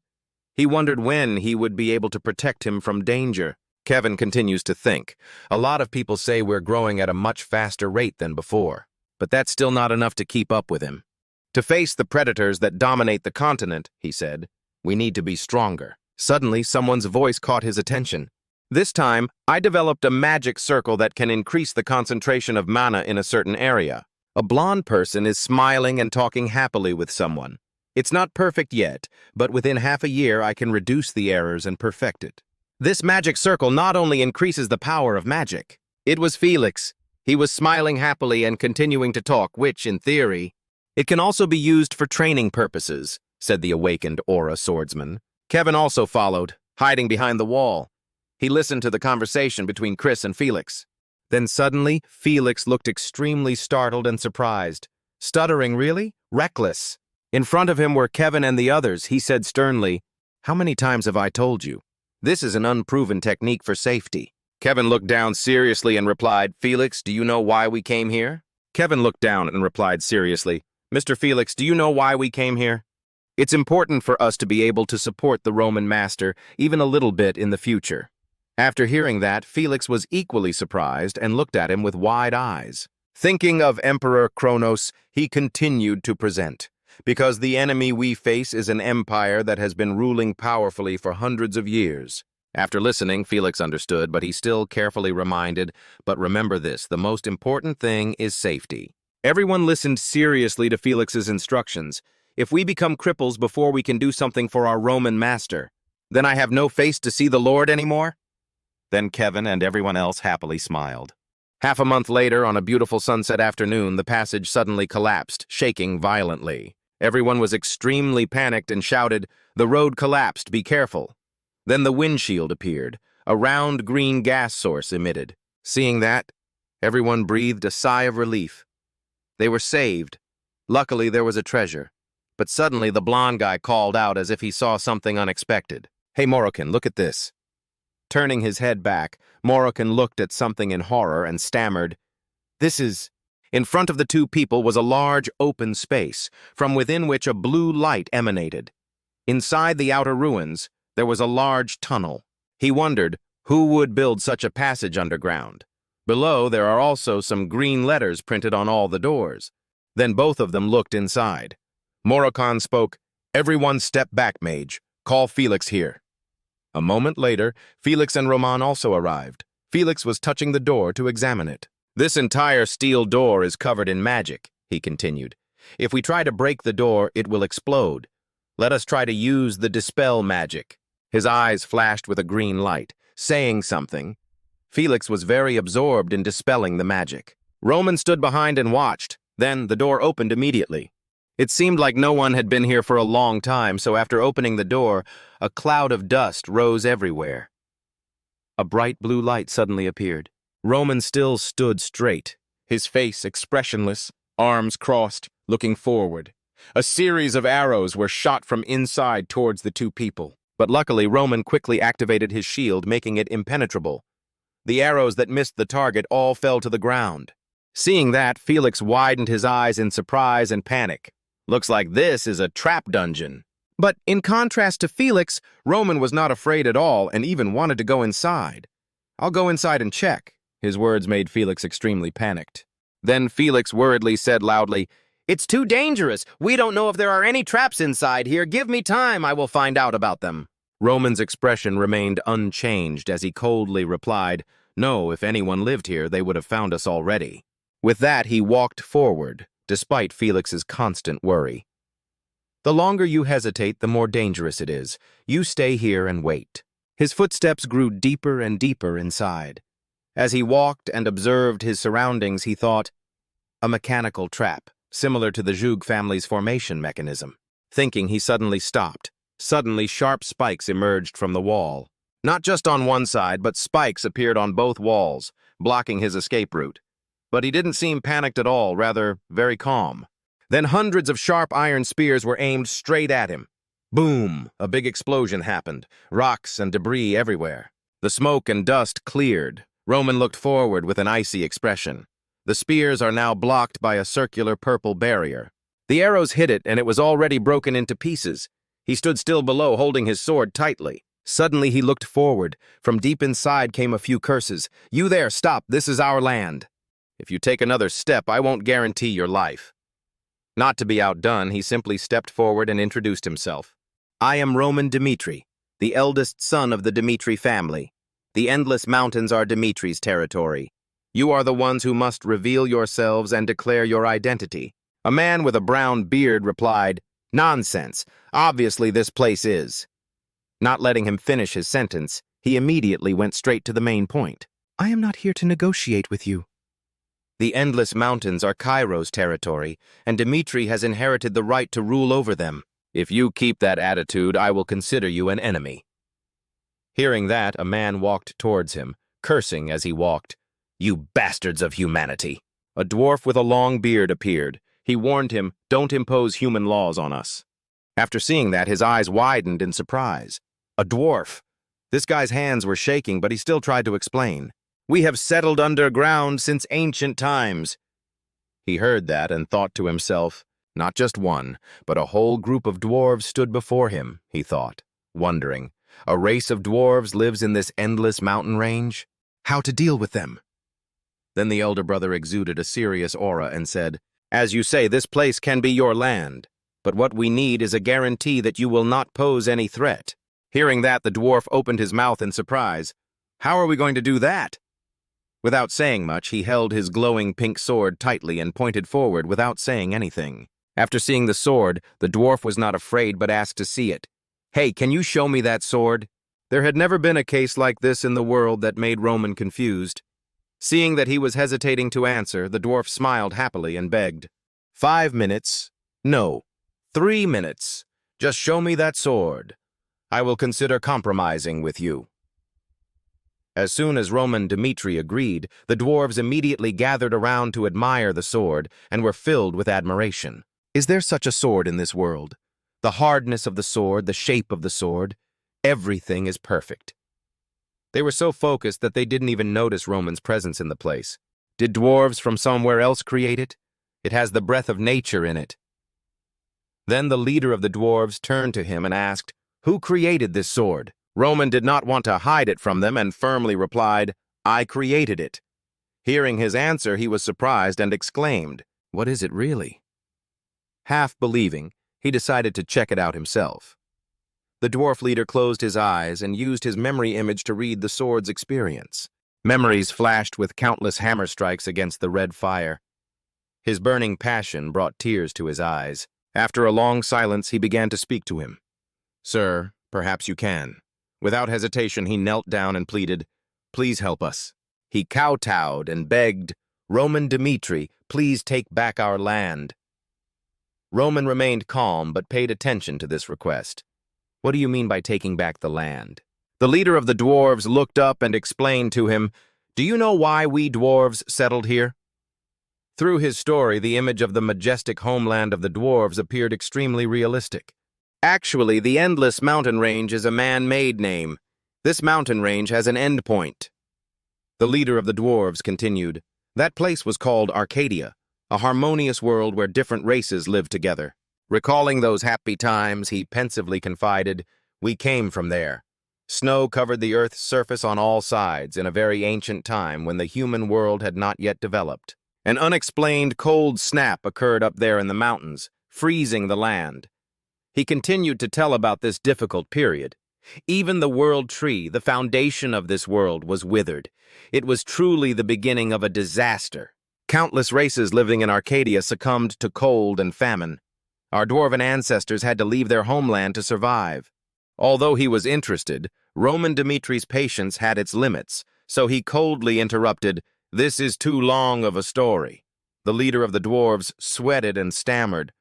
He wondered when he would be able to protect him from danger. Kevin continues to think. "A lot of people say we're growing at a much faster rate than before, but that's still not enough to keep up with him. To face the predators that dominate the continent," he said, "we need to be stronger." Suddenly, someone's voice caught his attention. "This time, I developed a magic circle that can increase the concentration of mana in a certain area." A blonde person is smiling and talking happily with someone. "It's not perfect yet, but within half a year I can reduce the errors and perfect it. This magic circle not only increases the power of magic." It was Felix. He was smiling happily and continuing to talk, which, in theory, "It can also be used for training purposes," said the awakened aura swordsman. Kevin also followed, hiding behind the wall. He listened to the conversation between Chris and Felix. Then suddenly, Felix looked extremely startled and surprised. Stuttering, really? Reckless. In front of him were Kevin and the others. He said sternly, "How many times have I told you? This is an unproven technique for safety." Kevin looked down seriously and replied, "Felix, do you know why we came here?" Kevin looked down and replied seriously, "Mr. Felix, do you know why we came here? It's important for us to be able to support the Roman master, even a little bit in the future." After hearing that, Felix was equally surprised and looked at him with wide eyes. Thinking of Emperor Kronos, he continued to present. "Because the enemy we face is an empire that has been ruling powerfully for hundreds of years." After listening, Felix understood, but he still carefully reminded, "But remember this, the most important thing is safety." Everyone listened seriously to Felix's instructions. "If we become cripples before we can do something for our Roman master, then I have no face to see the Lord anymore?" Then Kevin and everyone else happily smiled. Half a month later, on a beautiful sunset afternoon, the passage suddenly collapsed, shaking violently. Everyone was extremely panicked and shouted, "The road collapsed, be careful." Then the windshield appeared. A round green gas source emitted. Seeing that, everyone breathed a sigh of relief. They were saved. Luckily, there was a treasure. But suddenly, the blonde guy called out as if he saw something unexpected. "Hey, Morokin, look at this." Turning his head back, Morokin looked at something in horror and stammered, "This is..." In front of the two people was a large open space, from within which a blue light emanated. Inside the outer ruins, there was a large tunnel. He wondered, who would build such a passage underground? Below, there are also some green letters printed on all the doors. Then both of them looked inside. Morokan spoke, "Everyone step back, mage. Call Felix here." A moment later, Felix and Roman also arrived. Felix was touching the door to examine it. "This entire steel door is covered in magic," he continued. "If we try to break the door, it will explode. Let us try to use the dispel magic." His eyes flashed with a green light, saying something. Felix was very absorbed in dispelling the magic. Roman stood behind and watched. Then the door opened immediately. It seemed like no one had been here for a long time, so after opening the door, a cloud of dust rose everywhere. A bright blue light suddenly appeared. Roman still stood straight, his face expressionless, arms crossed, looking forward. A series of arrows were shot from inside towards the two people, but luckily Roman quickly activated his shield, making it impenetrable. The arrows that missed the target all fell to the ground. Seeing that, Felix widened his eyes in surprise and panic. Looks like this is a trap dungeon. But in contrast to Felix, Roman was not afraid at all and even wanted to go inside. I'll go inside and check. His words made Felix extremely panicked. Then Felix worriedly said loudly, "It's too dangerous. We don't know if there are any traps inside here. Give me time. I will find out about them." Roman's expression remained unchanged as he coldly replied, "No, if anyone lived here, they would have found us already." With that, he walked forward, despite Felix's constant worry. "The longer you hesitate, the more dangerous it is. You stay here and wait." His footsteps grew deeper and deeper inside. As he walked and observed his surroundings, he thought, a mechanical trap, similar to the Zhug family's formation mechanism. Thinking, he suddenly stopped. Suddenly, sharp spikes emerged from the wall. Not just on one side, but spikes appeared on both walls, blocking his escape route. But he didn't seem panicked at all, rather very calm. Then hundreds of sharp iron spears were aimed straight at him. Boom! A big explosion happened, rocks and debris everywhere. The smoke and dust cleared. Roman looked forward with an icy expression. The spears are now blocked by a circular purple barrier. The arrows hit it, and it was already broken into pieces. He stood still below, holding his sword tightly. Suddenly he looked forward. From deep inside came a few curses. "You there, stop, this is our land. If you take another step, I won't guarantee your life." Not to be outdone, he simply stepped forward and introduced himself. "I am Roman Dmitri, the eldest son of the Dmitri family. The endless mountains are Dmitri's territory. You are the ones who must reveal yourselves and declare your identity." A man with a brown beard replied, "Nonsense. Obviously this place is." Not letting him finish his sentence, he immediately went straight to the main point. "I am not here to negotiate with you. The endless mountains are Cairo's territory, and Dmitri has inherited the right to rule over them. If you keep that attitude, I will consider you an enemy." Hearing that, a man walked towards him, cursing as he walked. "You bastards of humanity." A dwarf with a long beard appeared. He warned him, "Don't impose human laws on us." After seeing that, his eyes widened in surprise. A dwarf. This guy's hands were shaking, but he still tried to explain. "We have settled underground since ancient times." He heard that and thought to himself, not just one, but a whole group of dwarves stood before him, he thought, wondering, a race of dwarves lives in this endless mountain range? How to deal with them? Then the elder brother exuded a serious aura and said, "As you say, this place can be your land, but what we need is a guarantee that you will not pose any threat." Hearing that, the dwarf opened his mouth in surprise. "How are we going to do that?" Without saying much, he held his glowing pink sword tightly and pointed forward without saying anything. After seeing the sword, the dwarf was not afraid but asked to see it. "Hey, can you show me that sword?" There had never been a case like this in the world that made Roman confused. Seeing that he was hesitating to answer, the dwarf smiled happily and begged, 5 minutes, no, 3 minutes. Just show me that sword. I will consider compromising with you." As soon as Roman Dmitri agreed, the dwarves immediately gathered around to admire the sword and were filled with admiration. Is there such a sword in this world? The hardness of the sword, the shape of the sword, everything is perfect. They were so focused that they didn't even notice Roman's presence in the place. Did dwarves from somewhere else create it? It has the breath of nature in it. Then the leader of the dwarves turned to him and asked, "Who created this sword?" Roman did not want to hide it from them and firmly replied, "I created it." Hearing his answer, he was surprised and exclaimed, "What is it really?" Half believing, he decided to check it out himself. The dwarf leader closed his eyes and used his memory image to read the sword's experience. Memories flashed with countless hammer strikes against the red fire. His burning passion brought tears to his eyes. After a long silence, he began to speak to him. "Sir, perhaps you can. Without hesitation, he knelt down and pleaded, "Please help us." He kowtowed and begged, "Roman Dmitri, please take back our land." Roman remained calm but paid attention to this request. "What do you mean by taking back the land?" The leader of the dwarves looked up and explained to him, "Do you know why we dwarves settled here?" Through his story, the image of the majestic homeland of the dwarves appeared extremely realistic. Actually, the endless mountain range is a man-made name. This mountain range has an endpoint. The leader of the dwarves continued, "That place was called Arcadia, a harmonious world where different races lived together. Recalling those happy times, he pensively confided, we came from there. Snow covered the earth's surface on all sides in a very ancient time when the human world had not yet developed. An unexplained cold snap occurred up there in the mountains, freezing the land. He continued to tell about this difficult period. Even the world tree, the foundation of this world, was withered. It was truly the beginning of a disaster. Countless races living in Arcadia succumbed to cold and famine. Our dwarven ancestors had to leave their homeland to survive. Although he was interested, Roman Dmitri's patience had its limits, so he coldly interrupted, "This is too long of a story." The leader of the dwarves sweated and stammered,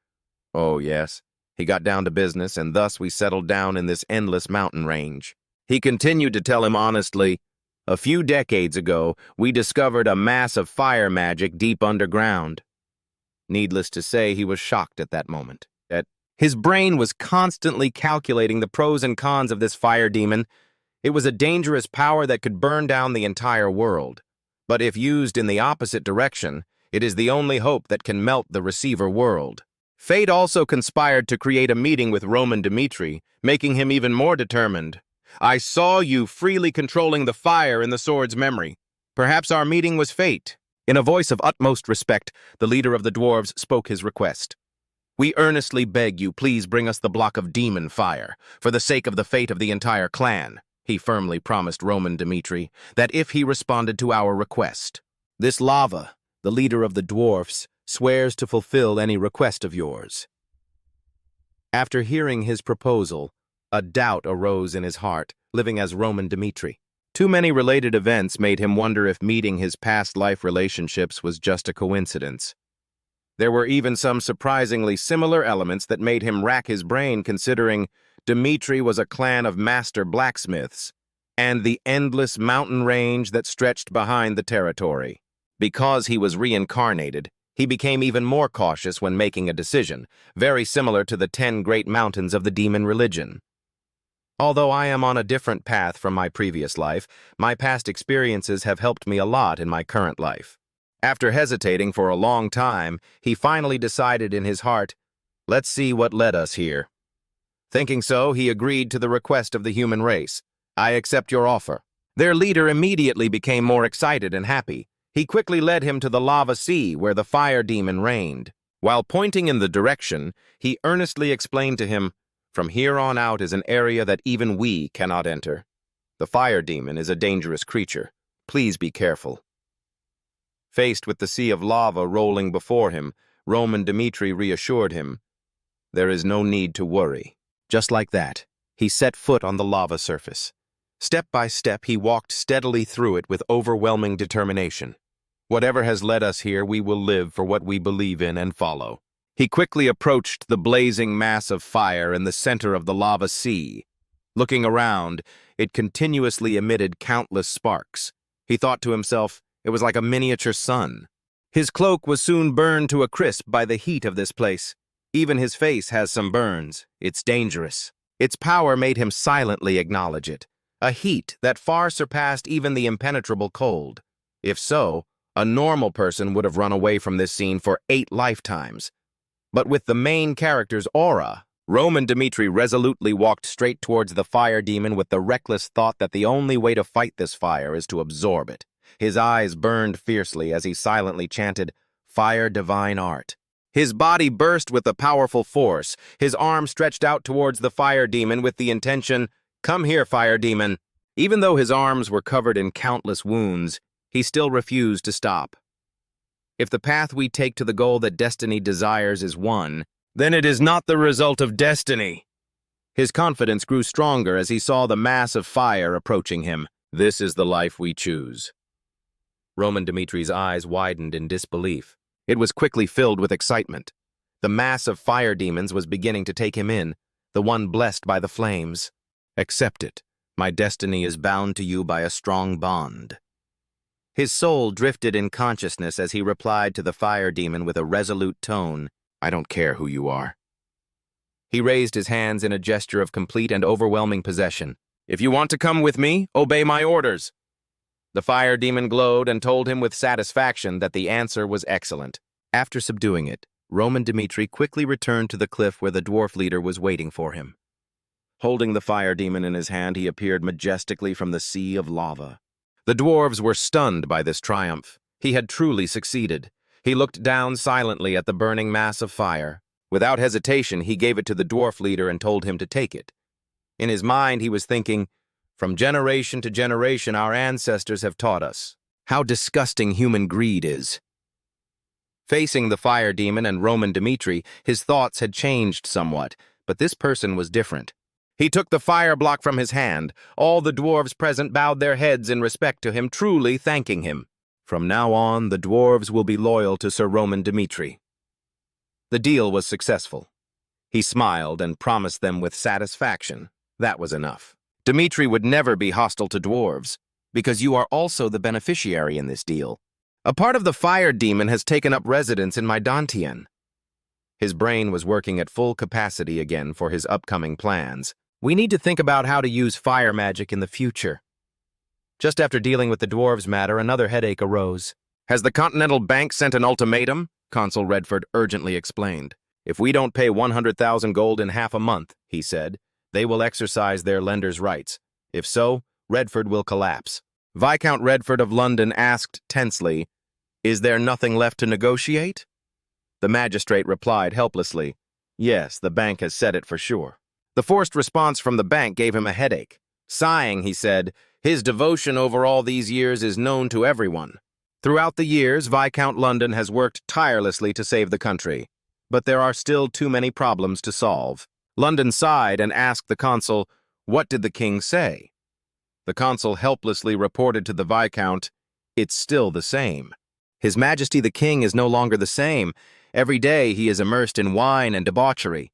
"Oh, yes." He got down to business, and thus we settled down in this endless mountain range. He continued to tell him honestly, "A few decades ago, we discovered a mass of fire magic deep underground." Needless to say, he was shocked at that moment. His brain was constantly calculating the pros and cons of this fire demon. It was a dangerous power that could burn down the entire world. But if used in the opposite direction, it is the only hope that can melt the receiver world. Fate also conspired to create a meeting with Roman Dmitri, making him even more determined. "I saw you freely controlling the fire in the sword's memory. Perhaps our meeting was fate." In a voice of utmost respect, the leader of the dwarves spoke his request. "We earnestly beg you, please bring us the block of demon fire, for the sake of the fate of the entire clan." He firmly promised Roman Dmitri that if he responded to our request, "This lava, the leader of the dwarfs, swears to fulfill any request of yours." After hearing his proposal, a doubt arose in his heart, living as Roman Dmitri. Too many related events made him wonder if meeting his past life relationships was just a coincidence. There were even some surprisingly similar elements that made him rack his brain, considering Dmitri was a clan of master blacksmiths, and the endless mountain range that stretched behind the territory. Because he was reincarnated, he became even more cautious when making a decision, very similar to the 10 great mountains of the demon religion. Although I am on a different path from my previous life, my past experiences have helped me a lot in my current life. After hesitating for a long time, he finally decided in his heart, "Let's see what led us here." Thinking so, he agreed to the request of the human race. "I accept your offer." Their leader immediately became more excited and happy. He quickly led him to the lava sea where the fire demon reigned. While pointing in the direction, he earnestly explained to him, "From here on out is an area that even we cannot enter. The fire demon is a dangerous creature. Please be careful." Faced with the sea of lava rolling before him, Roman Dmitri reassured him, "There is no need to worry." Just like that, he set foot on the lava surface. Step by step, he walked steadily through it with overwhelming determination. "Whatever has led us here, we will live for what we believe in and follow." He quickly approached the blazing mass of fire in the center of the lava sea. Looking around, it continuously emitted countless sparks. He thought to himself, it was like a miniature sun. His cloak was soon burned to a crisp by the heat of this place. Even his face has some burns. It's dangerous. Its power made him silently acknowledge it. A heat that far surpassed even the impenetrable cold. If so, a normal person would have run away from this scene for 8 lifetimes. But with the main character's aura, Roman Dmitri resolutely walked straight towards the fire demon with the reckless thought that the only way to fight this fire is to absorb it. His eyes burned fiercely as he silently chanted, "Fire divine art." His body burst with a powerful force. His arm stretched out towards the fire demon with the intention, "Come here, fire demon." Even though his arms were covered in countless wounds, he still refused to stop. If the path we take to the goal that destiny desires is one, then it is not the result of destiny. His confidence grew stronger as he saw the mass of fire approaching him. This is the life we choose. Roman Dmitri's eyes widened in disbelief. It was quickly filled with excitement. The mass of fire demons was beginning to take him in, the one blessed by the flames. Accept it. My destiny is bound to you by a strong bond. His soul drifted in consciousness as he replied to the fire demon with a resolute tone. I don't care who you are. He raised his hands in a gesture of complete and overwhelming possession. If you want to come with me, obey my orders. The fire demon glowed and told him with satisfaction that the answer was excellent. After subduing it, Roman Dmitri quickly returned to the cliff where the dwarf leader was waiting for him. Holding the fire demon in his hand, he appeared majestically from the sea of lava. The dwarves were stunned by this triumph. He had truly succeeded. He looked down silently at the burning mass of fire. Without hesitation, he gave it to the dwarf leader and told him to take it. In his mind, he was thinking, from generation to generation, our ancestors have taught us how disgusting human greed is. Facing the fire demon and Roman Dmitri, his thoughts had changed somewhat, but this person was different. He took the fire block from his hand. All the dwarves present bowed their heads in respect to him, truly thanking him. From now on, the dwarves will be loyal to Sir Roman Dmitri. The deal was successful. He smiled and promised them with satisfaction. That was enough. Dmitri would never be hostile to dwarves, because you are also the beneficiary in this deal. A part of the fire demon has taken up residence in my Dantian. His brain was working at full capacity again for his upcoming plans. We need to think about how to use fire magic in the future. Just after dealing with the dwarves' matter, another headache arose. Has the Continental Bank sent an ultimatum? Consul Redford urgently explained. If we don't pay 100,000 gold in half a month, he said, they will exercise their lender's rights. If so, Redford will collapse. Viscount Redford of London asked tensely, is there nothing left to negotiate? The magistrate replied helplessly, yes, the bank has said it for sure. The forced response from the bank gave him a headache. Sighing, he said, his devotion over all these years is known to everyone. Throughout the years, Viscount London has worked tirelessly to save the country, but there are still too many problems to solve. London sighed and asked the consul, what did the king say? The consul helplessly reported to the Viscount, it's still the same. His Majesty the King is no longer the same. Every day he is immersed in wine and debauchery.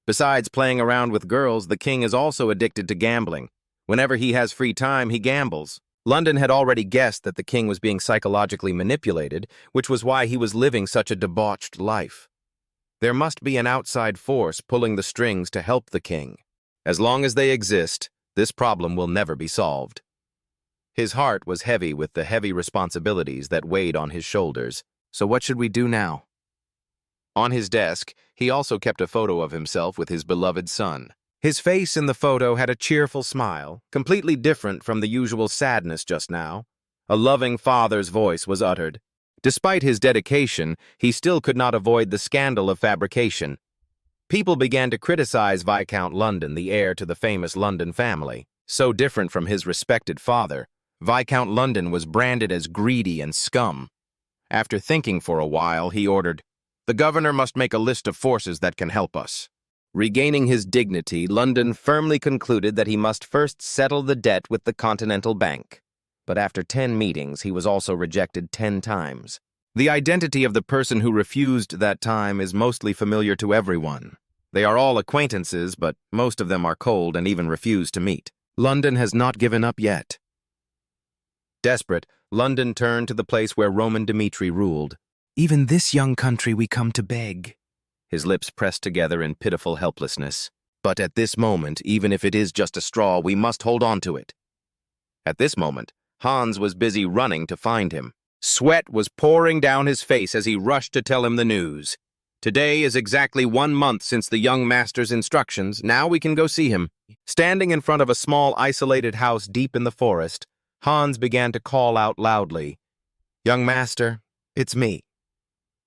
Besides playing around with girls, the king is also addicted to gambling. Whenever he has free time, he gambles. London had already guessed that the king was being psychologically manipulated, which was why he was living such a debauched life. There must be an outside force pulling the strings to help the king. As long as they exist, this problem will never be solved. His heart was heavy with the heavy responsibilities that weighed on his shoulders. So what should we do now? On his desk, he also kept a photo of himself with his beloved son. His face in the photo had a cheerful smile, completely different from the usual sadness just now. A loving father's voice was uttered. Despite his dedication, he still could not avoid the scandal of fabrication. People began to criticize Viscount London, the heir to the famous London family. So different from his respected father, Viscount London was branded as greedy and scum. After thinking for a while, he ordered, the governor must make a list of forces that can help us. Regaining his dignity, London firmly concluded that he must first settle the debt with the Continental Bank. But after 10 meetings, he was also rejected 10 times. The identity of the person who refused that time is mostly familiar to everyone. They are all acquaintances, but most of them are cold and even refuse to meet. London has not given up yet. Desperate, London turned to the place where Roman Dmitri ruled. Even this young country we come to beg. His lips pressed together in pitiful helplessness. But at this moment, even if it is just a straw, we must hold on to it. At this moment, Hans was busy running to find him. Sweat was pouring down his face as he rushed to tell him the news. Today is exactly 1 month since the young master's instructions. Now we can go see him. Standing in front of a small isolated house deep in the forest, Hans began to call out loudly, Young master, it's me.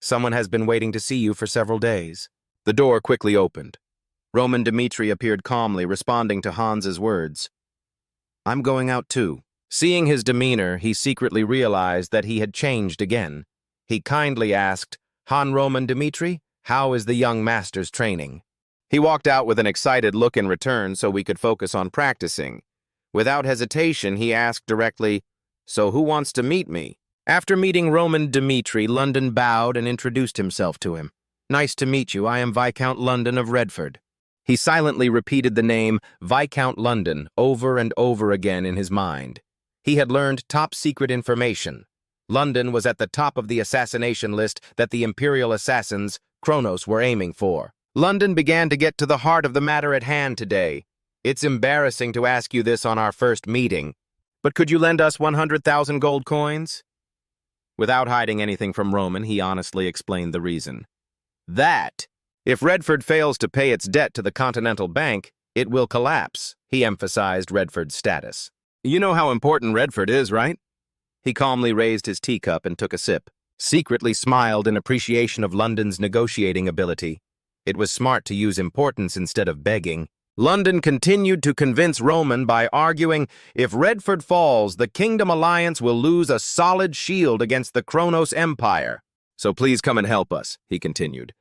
Someone has been waiting to see you for several days. The door quickly opened. Roman Dmitri appeared calmly, responding to Hans's words. I'm going out too. Seeing his demeanor, he secretly realized that he had changed again. He kindly asked, Han Roman Dmitri, how is the young master's training? He walked out with an excited look in return so we could focus on practicing. Without hesitation, he asked directly, "So who wants to meet me?" After meeting Roman Dmitri, London bowed and introduced himself to him. "Nice to meet you. I am Viscount London of Redford." He silently repeated the name Viscount London over and over again in his mind. He had learned top-secret information. London was at the top of the assassination list that the Imperial assassins, Kronos, were aiming for. London began to get to the heart of the matter at hand today. "It's embarrassing to ask you this on our first meeting, but could you lend us 100,000 gold coins?" Without hiding anything from Roman, he honestly explained the reason. "That, if Redford fails to pay its debt to the Continental Bank, it will collapse," he emphasized Redford's status. "You know how important Redford is, right?" He calmly raised his teacup and took a sip, secretly smiled in appreciation of London's negotiating ability. It was smart to use importance instead of begging. London continued to convince Roman by arguing, if Redford falls, the Kingdom Alliance will lose a solid shield against the Kronos Empire. "So please come and help us," he continued.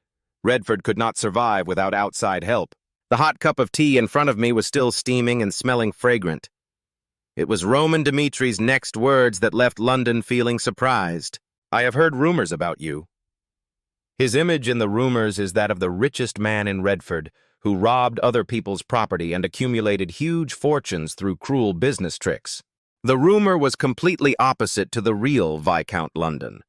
"Redford could not survive without outside help." The hot cup of tea in front of me was still steaming and smelling fragrant. It was Roman Dimitri's next words that left London feeling surprised. "I have heard rumors about you." His image in the rumors is that of the richest man in Redford, who robbed other people's property and accumulated huge fortunes through cruel business tricks. The rumor was completely opposite to the real Viscount London.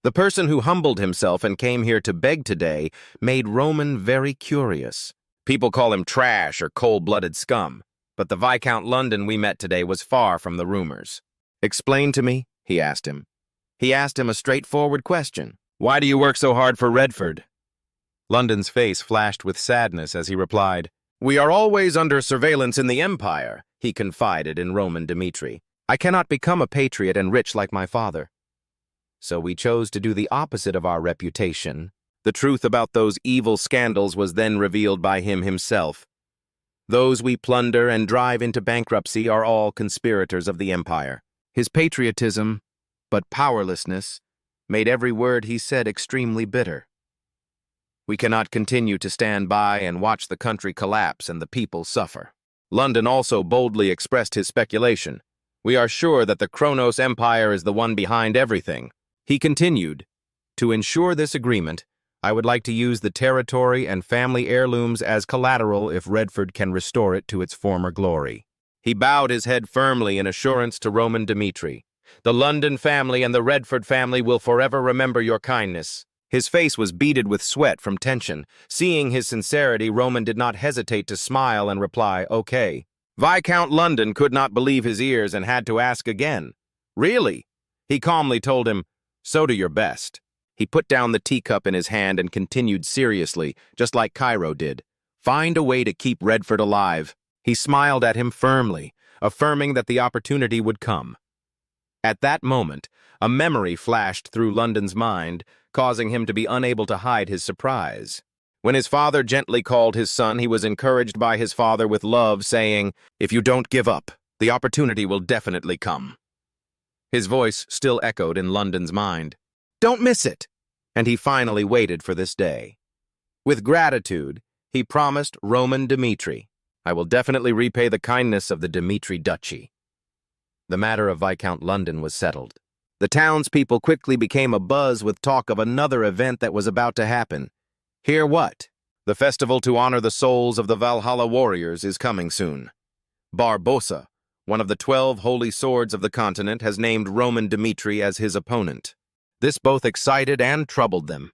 The person who humbled himself and came here to beg today made Roman very curious. People call him trash or cold-blooded scum, but the Viscount London we met today was far from the rumors. "Explain to me," he asked him. He asked him a straightforward question. "Why do you work so hard for Redford?" London's face flashed with sadness as he replied, "We are always under surveillance in the Empire," he confided in Roman Dmitri. "I cannot become a patriot and rich like my father. So we chose to do the opposite of our reputation." The truth about those evil scandals was then revealed by him himself. "Those we plunder and drive into bankruptcy are all conspirators of the Empire." His patriotism, but powerlessness, made every word he said extremely bitter. "We cannot continue to stand by and watch the country collapse and the people suffer." London also boldly expressed his speculation. "We are sure that the Kronos Empire is the one behind everything." He continued, "To ensure this agreement, I would like to use the territory and family heirlooms as collateral if Redford can restore it to its former glory." He bowed his head firmly in assurance to Roman Dmitri. "The London family and the Redford family will forever remember your kindness." His face was beaded with sweat from tension. Seeing his sincerity, Roman did not hesitate to smile and reply, "Okay." Viscount London could not believe his ears and had to ask again. "Really?" He calmly told him, "So do your best." He put down the teacup in his hand and continued seriously, just like Cairo did. "Find a way to keep Redford alive." He smiled at him firmly, affirming that the opportunity would come. At that moment, a memory flashed through London's mind, causing him to be unable to hide his surprise. When his father gently called his son, he was encouraged by his father with love, saying, "If you don't give up, the opportunity will definitely come." His voice still echoed in London's mind. "Don't miss it!" And he finally waited for this day. With gratitude, he promised Roman Dmitri, "I will definitely repay the kindness of the Dmitri Duchy." The matter of Viscount London was settled. The townspeople quickly became abuzz with talk of another event that was about to happen. Hear what? The festival to honor the souls of the Valhalla warriors is coming soon. Barbossa, one of the 12 holy swords of the continent, has named Roman Dmitri as his opponent. This both excited and troubled them.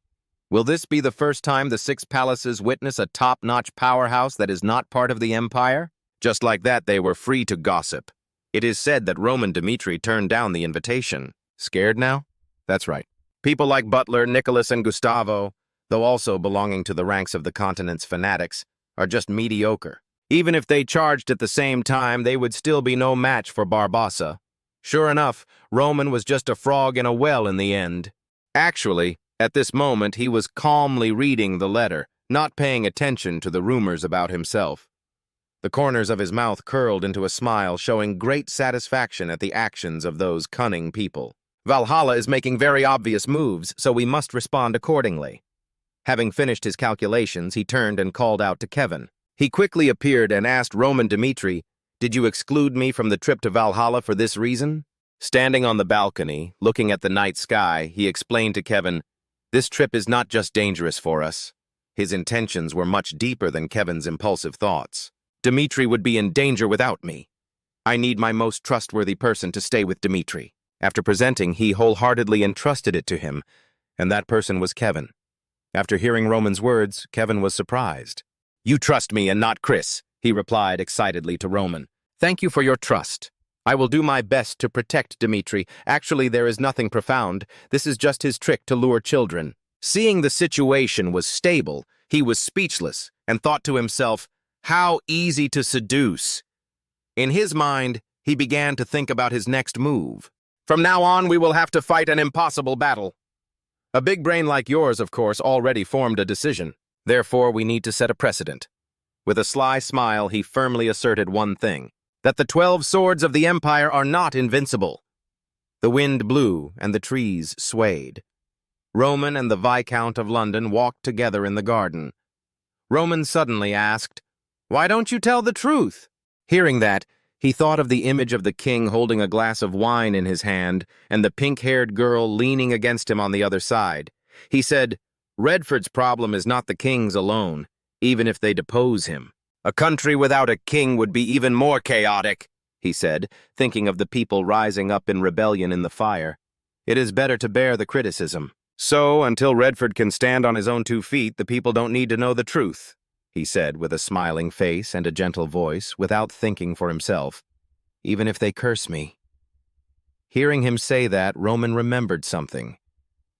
Will this be the first time the Six Palaces witness a top-notch powerhouse that is not part of the Empire? Just like that, they were free to gossip. It is said that Roman Dmitri turned down the invitation. Scared now? That's right. People like Butler, Nicholas, and Gustavo, though also belonging to the ranks of the continent's fanatics, are just mediocre. Even if they charged at the same time, they would still be no match for Barbossa. Sure enough, Roman was just a frog in a well in the end. Actually, at this moment, he was calmly reading the letter, not paying attention to the rumors about himself. The corners of his mouth curled into a smile, showing great satisfaction at the actions of those cunning people. "Valhalla is making very obvious moves, so we must respond accordingly." Having finished his calculations, he turned and called out to Kevin. He quickly appeared and asked Roman Dmitri, "Did you exclude me from the trip to Valhalla for this reason?" Standing on the balcony, looking at the night sky, he explained to Kevin, "This trip is not just dangerous for us." His intentions were much deeper than Kevin's impulsive thoughts. "Dmitri would be in danger without me. I need my most trustworthy person to stay with Dmitri." After presenting, he wholeheartedly entrusted it to him, and that person was Kevin. After hearing Roman's words, Kevin was surprised. "You trust me and not Chris," he replied excitedly to Roman. "Thank you for your trust. I will do my best to protect Dmitri. Actually, there is nothing profound. This is just his trick to lure children." Seeing the situation was stable, he was speechless and thought to himself, how easy to seduce. In his mind, he began to think about his next move. "From now on, we will have to fight an impossible battle. A big brain like yours, of course, already formed a decision. Therefore, we need to set a precedent." With a sly smile, he firmly asserted one thing, that the 12 swords of the Empire are not invincible. The wind blew and the trees swayed. Roman and the Viscount of London walked together in the garden. Roman suddenly asked, "Why don't you tell the truth?" Hearing that, he thought of the image of the king holding a glass of wine in his hand and the pink-haired girl leaning against him on the other side. He said, "Redford's problem is not the king's alone, even if they depose him. A country without a king would be even more chaotic," he said, thinking of the people rising up in rebellion in the fire. "It is better to bear the criticism. So, until Redford can stand on his own 2 feet, the people don't need to know the truth," he said with a smiling face and a gentle voice, without thinking for himself. "Even if they curse me." Hearing him say that, Roman remembered something.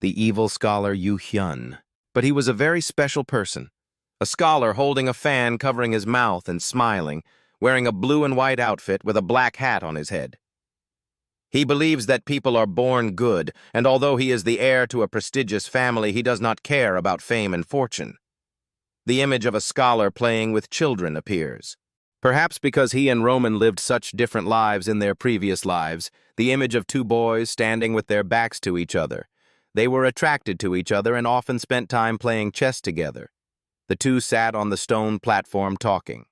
The evil scholar Yu Hyun. But he was a very special person. A scholar holding a fan covering his mouth and smiling, wearing a blue and white outfit with a black hat on his head. He believes that people are born good, and although he is the heir to a prestigious family, he does not care about fame and fortune. The image of a scholar playing with children appears. Perhaps because he and Roman lived such different lives in their previous lives, the image of 2 boys standing with their backs to each other. They were attracted to each other and often spent time playing chess together. The 2 sat on the stone platform talking.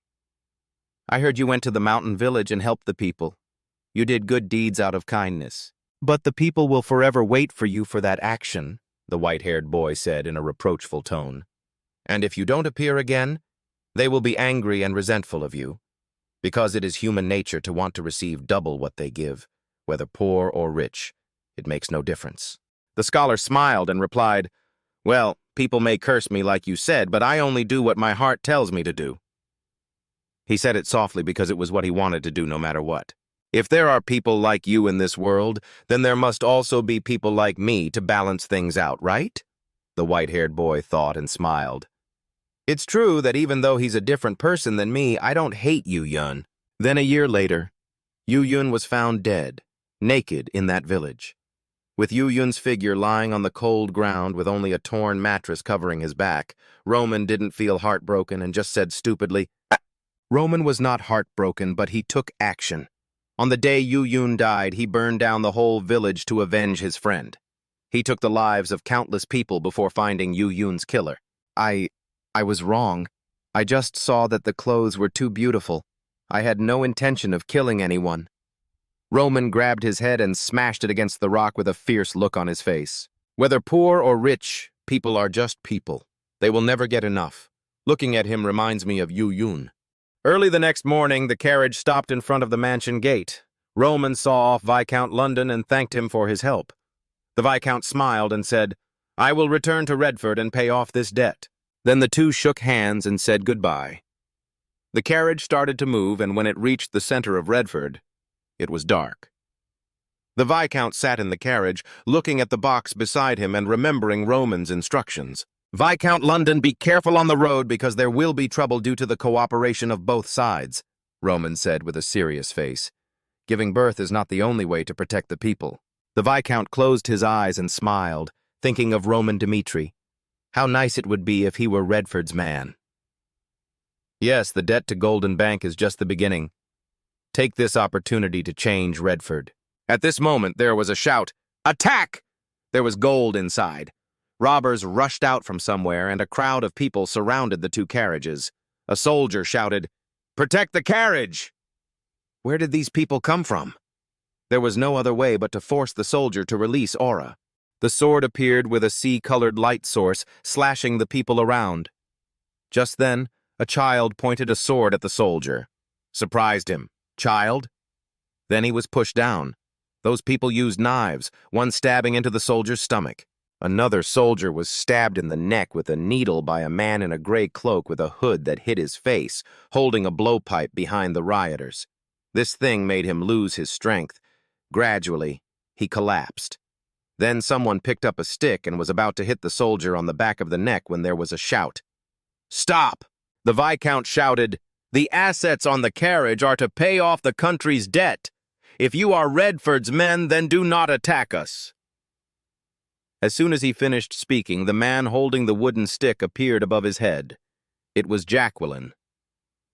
"I heard you went to the mountain village and helped the people. You did good deeds out of kindness. But the people will forever wait for you for that action," the white-haired boy said in a reproachful tone. "And if you don't appear again, they will be angry and resentful of you, because it is human nature to want to receive double what they give, whether poor or rich. It makes no difference." The scholar smiled and replied, "Well, people may curse me like you said, but I only do what my heart tells me to do." He said it softly because it was what he wanted to do no matter what. "If there are people like you in this world, then there must also be people like me to balance things out, right?" The white-haired boy thought and smiled. "It's true that even though he's a different person than me, I don't hate Yu Yun." Then a year later, Yu Yun was found dead, naked in that village. With Yu Yun's figure lying on the cold ground with only a torn mattress covering his back, Roman didn't feel heartbroken and just said stupidly, Roman was not heartbroken, but he took action. On the day Yu Yun died, he burned down the whole village to avenge his friend. He took the lives of countless people before finding Yu Yun's killer. I was wrong. I just saw that the clothes were too beautiful. I had no intention of killing anyone." Roman grabbed his head and smashed it against the rock with a fierce look on his face. Whether poor or rich, people are just people. They will never get enough. Looking at him reminds me of Yu Yun. Early the next morning, the carriage stopped in front of the mansion gate. Roman saw off Viscount London and thanked him for his help. The Viscount smiled and said, "I will return to Redford and pay off this debt." Then the 2 shook hands and said goodbye. The carriage started to move, and when it reached the center of Redford, it was dark. The Viscount sat in the carriage, looking at the box beside him and remembering Roman's instructions. "Viscount London, be careful on the road because there will be trouble due to the cooperation of both sides," Roman said with a serious face. "Giving birth is not the only way to protect the people." The Viscount closed his eyes and smiled, thinking of Roman Dmitri. How nice it would be if he were Redford's man. Yes, the debt to Golden Bank is just the beginning. Take this opportunity to change Redford. At this moment, there was a shout, "Attack!" There was gold inside. Robbers rushed out from somewhere, and a crowd of people surrounded the two carriages. A soldier shouted, "Protect the carriage!" Where did these people come from? There was no other way but to force the soldier to release Aura. The sword appeared with a sea-colored light source, slashing the people around. Just then, a child pointed a sword at the soldier. Surprised him. Child? Then he was pushed down. Those people used knives, one stabbing into the soldier's stomach. Another soldier was stabbed in the neck with a needle by a man in a gray cloak with a hood that hid his face, holding a blowpipe behind the rioters. This thing made him lose his strength. Gradually, he collapsed. Then someone picked up a stick and was about to hit the soldier on the back of the neck when there was a shout. "Stop!" The Viscount shouted, "The assets on the carriage are to pay off the country's debt. If you are Redford's men, then do not attack us." As soon as he finished speaking, the man holding the wooden stick appeared above his head. It was Jacqueline.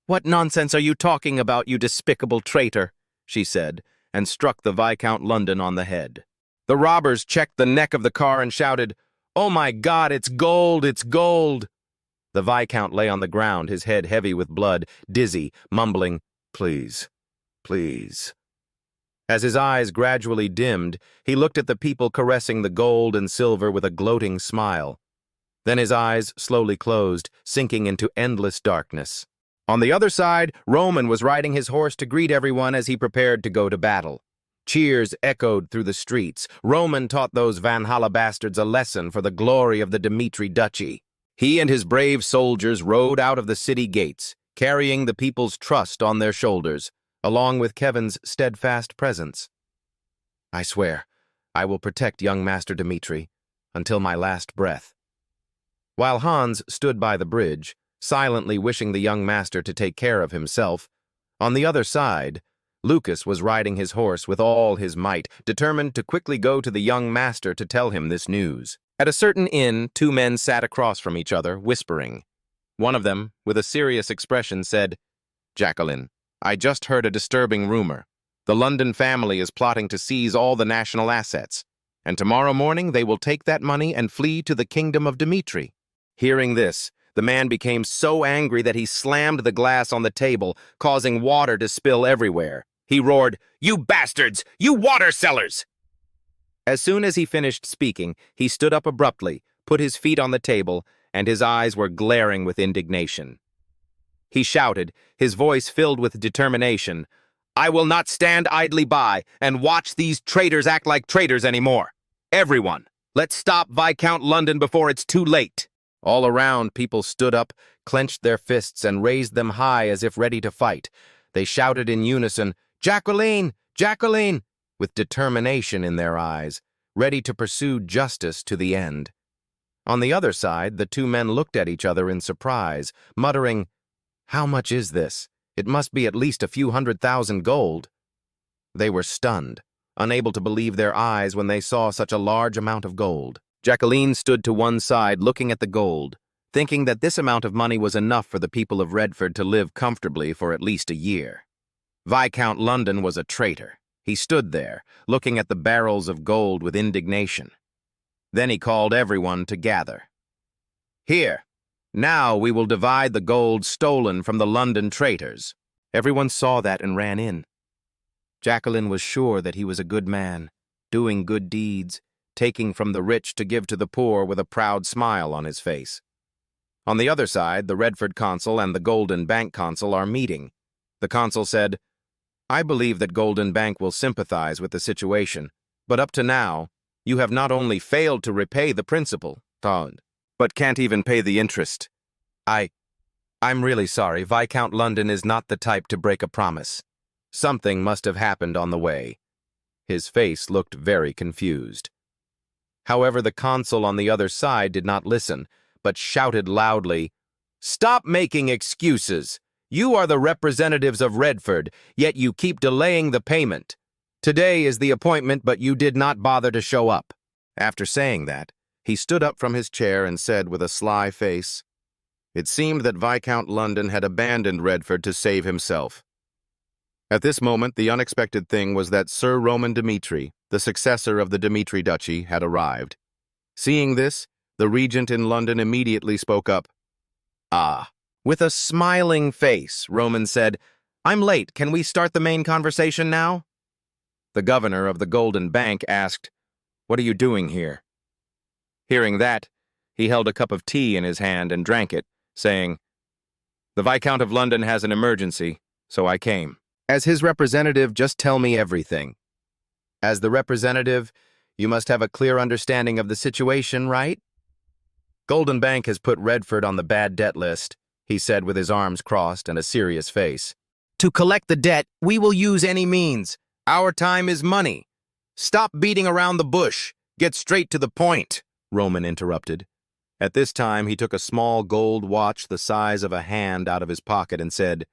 "What nonsense are you talking about, you despicable traitor?" she said, and struck the Viscount London on the head. The robbers checked the neck of the car and shouted, "Oh my God, it's gold, it's gold!" The Viscount lay on the ground, his head heavy with blood, dizzy, mumbling, "Please, please." As his eyes gradually dimmed, he looked at the people caressing the gold and silver with a gloating smile. Then his eyes slowly closed, sinking into endless darkness. On the other side, Roman was riding his horse to greet everyone as he prepared to go to battle. Cheers echoed through the streets. Roman taught those Valhalla bastards a lesson for the glory of the Dmitri duchy. He and his brave soldiers rode out of the city gates, carrying the people's trust on their shoulders, along with Kevin's steadfast presence. "I swear, I will protect young Master Dmitri until my last breath." While Hans stood by the bridge, silently wishing the young master to take care of himself, on the other side, Lucas was riding his horse with all his might, determined to quickly go to the young master to tell him this news. At a certain inn, two men sat across from each other, whispering. One of them, with a serious expression, said, "Jacqueline, I just heard a disturbing rumor. The London family is plotting to seize all the national assets, and tomorrow morning they will take that money and flee to the kingdom of Dmitri." Hearing this, the man became so angry that he slammed the glass on the table, causing water to spill everywhere. He roared, "You bastards! You water sellers!" As soon as he finished speaking, he stood up abruptly, put his feet on the table, and his eyes were glaring with indignation. He shouted, his voice filled with determination, "I will not stand idly by and watch these traitors act like traitors anymore. Everyone, let's stop Viscount London before it's too late." All around, people stood up, clenched their fists, and raised them high as if ready to fight. They shouted in unison, "Jacqueline! Jacqueline!" with determination in their eyes, ready to pursue justice to the end. On the other side, the two men looked at each other in surprise, muttering, "How much is this? It must be at least a few 100,000 gold." They were stunned, unable to believe their eyes when they saw such a large amount of gold. Jacqueline stood to one side looking at the gold, thinking that this amount of money was enough for the people of Redford to live comfortably for at least a year. Viscount London was a traitor. He stood there, looking at the barrels of gold with indignation. Then he called everyone to gather. "Here, now we will divide the gold stolen from the London traitors." Everyone saw that and ran in. Jacqueline was sure that he was a good man, doing good deeds, taking from the rich to give to the poor with a proud smile on his face. On the other side, the Redford consul and the Golden Bank consul are meeting. The consul said, "I believe that Golden Bank will sympathize with the situation, but up to now, you have not only failed to repay the principal, but can't even pay the interest. I'm really sorry. Viscount London is not the type to break a promise. Something must have happened on the way." His face looked very confused. However, the consul on the other side did not listen, but shouted loudly, "Stop making excuses! You are the representatives of Redford, yet you keep delaying the payment. Today is the appointment, but you did not bother to show up." After saying that, he stood up from his chair and said with a sly face, "It seemed that Viscount London had abandoned Redford to save himself." At this moment, the unexpected thing was that Sir Roman Dmitri, the successor of the Dmitri Duchy, had arrived. Seeing this, The regent in London immediately spoke up. Ah. With a smiling face, Roman said, "I'm late. Can we start the main conversation now?" The governor of the Golden Bank asked, "What are you doing here?" Hearing that, he held a cup of tea in his hand and drank it, saying, "The Viscount of London has an emergency, so I came. As his representative, just tell me everything. As the representative, you must have a clear understanding of the situation, right?" "Golden Bank has put Redford on the bad debt list," he said with his arms crossed and a serious face. "To collect the debt, we will use any means. Our time is money. Stop beating around the bush. Get straight to the point," Roman interrupted. At this time, he took a small gold watch the size of a hand out of his pocket and said,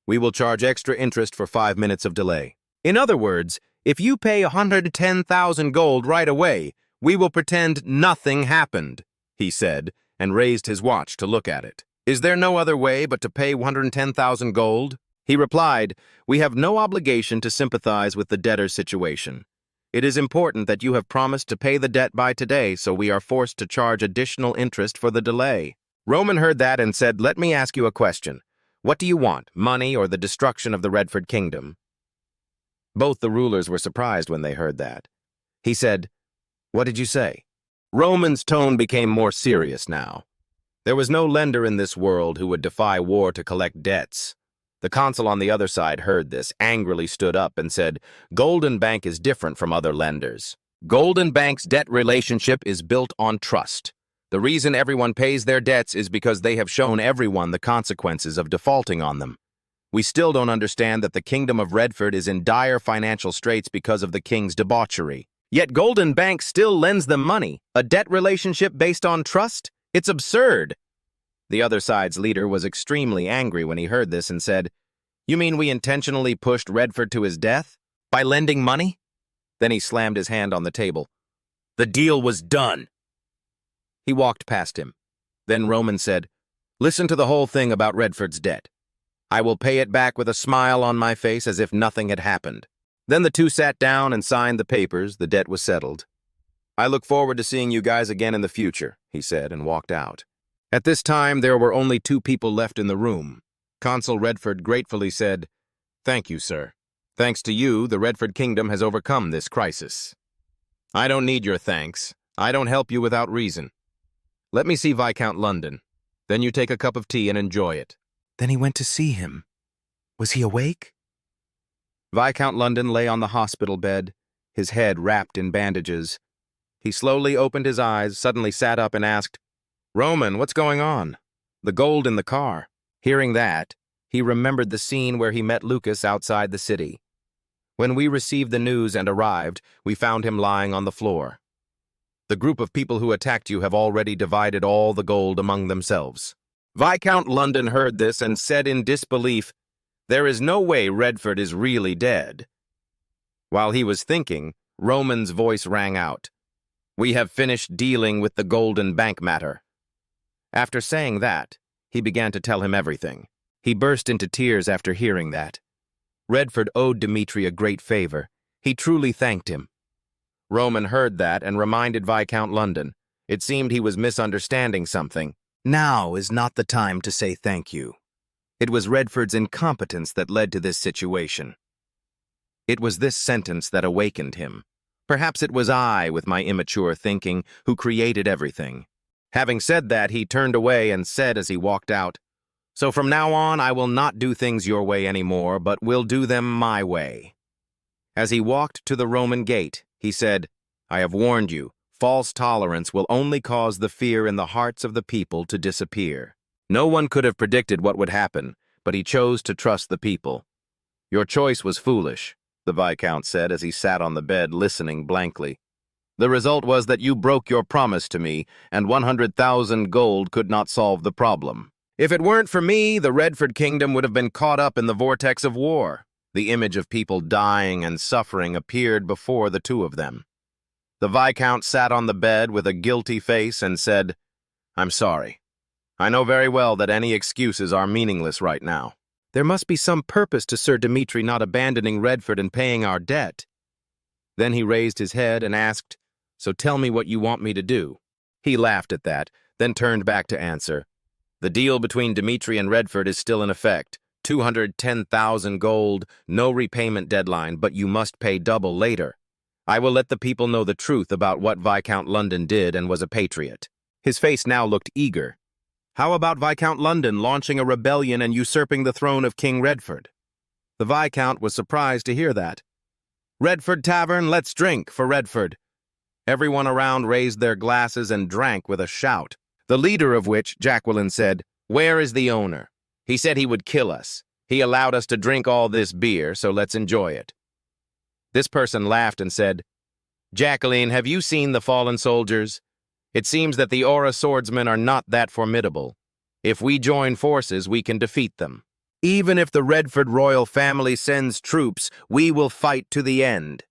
"We will charge extra interest for 5 minutes of delay. In other words, if you pay 110,000 gold right away, we will pretend nothing happened," he said, and raised his watch to look at it. "Is there no other way but to pay 110,000 gold?" He replied, "We have no obligation to sympathize with the debtor's situation. It is important that you have promised to pay the debt by today, so we are forced to charge additional interest for the delay." Roman heard that and said, "Let me ask you a question. What do you want, money or the destruction of the Redford Kingdom?" Both the rulers were surprised when they heard that. He said, "What did you say?" Roman's tone became more serious now. There was no lender in this world who would defy war to collect debts. The consul on the other side heard this, angrily stood up and said, "Golden Bank is different from other lenders. Golden Bank's debt relationship is built on trust. The reason everyone pays their debts is because they have shown everyone the consequences of defaulting on them. We still don't understand that the Kingdom of Redford is in dire financial straits because of the king's debauchery. Yet Golden Bank still lends them money. A debt relationship based on trust? It's absurd." The other side's leader was extremely angry when he heard this and said, "You mean we intentionally pushed Redford to his death? By lending money?" Then he slammed his hand on the table. "The deal was done." He walked past him. Then Roman said, "Listen to the whole thing about Redford's debt. I will pay it back with a smile on my face as if nothing had happened." Then the two sat down and signed the papers. The debt was settled. "I look forward to seeing you guys again in the future," he said, and walked out. At this time, there were only 2 people left in the room. Consul Redford gratefully said, "Thank you, sir. Thanks to you, the Redford Kingdom has overcome this crisis." "I don't need your thanks. I don't help you without reason. Let me see Viscount London. Then you take a cup of tea and enjoy it." Then he went to see him. Was he awake? Viscount London lay on the hospital bed, his head wrapped in bandages. He slowly opened his eyes, suddenly sat up and asked, "Roman, what's going on?" "The gold in the car." Hearing that, he remembered the scene where he met Lucas outside the city. "When we received the news and arrived, we found him lying on the floor. The group of people who attacked you have already divided all the gold among themselves." Viscount London heard this and said in disbelief, "There is no way Redford is really dead." While he was thinking, Roman's voice rang out, "We have finished dealing with the Golden Bank matter." After saying that, he began to tell him everything. He burst into tears after hearing that. Redford owed Dmitri a great favor. He truly thanked him. Roman heard that and reminded Viscount London. It seemed he was misunderstanding something. Now is not the time to say thank you. It was Redford's incompetence that led to this situation. It was this sentence that awakened him. Perhaps it was I, with my immature thinking, who created everything. Having said that, he turned away and said as he walked out, "So from now on, I will not do things your way anymore, but will do them my way." As he walked to the Roman gate, he said, "I have warned you, false tolerance will only cause the fear in the hearts of the people to disappear." No one could have predicted what would happen, but he chose to trust the people. "Your choice was foolish," the Viscount said as he sat on the bed listening blankly. "The result was that you broke your promise to me, and 100,000 gold could not solve the problem. If it weren't for me, the Redford Kingdom would have been caught up in the vortex of war." The image of people dying and suffering appeared before the two of them. The Viscount sat on the bed with a guilty face and said, "I'm sorry. I know very well that any excuses are meaningless right now. There must be some purpose to Sir Dmitri not abandoning Redford and paying our debt." Then he raised his head and asked, "So tell me what you want me to do." He laughed at that, then turned back to answer. The deal between Dmitri and Redford is still in effect. 210,000 gold, no repayment deadline, but you must pay double later. I will let the people know the truth about what Viscount London did and was a patriot. His face now looked eager. How about Viscount London launching a rebellion and usurping the throne of King Redford? The Viscount was surprised to hear that. Redford Tavern, let's drink for Redford. Everyone around raised their glasses and drank with a shout, the leader of which, Jacqueline said, "Where is the owner? He said he would kill us. He allowed us to drink all this beer, so let's enjoy it." This person laughed and said, "Jacqueline, have you seen the fallen soldiers? It seems that the Aura swordsmen are not that formidable. If we join forces, we can defeat them. Even if the Redford royal family sends troops, we will fight to the end."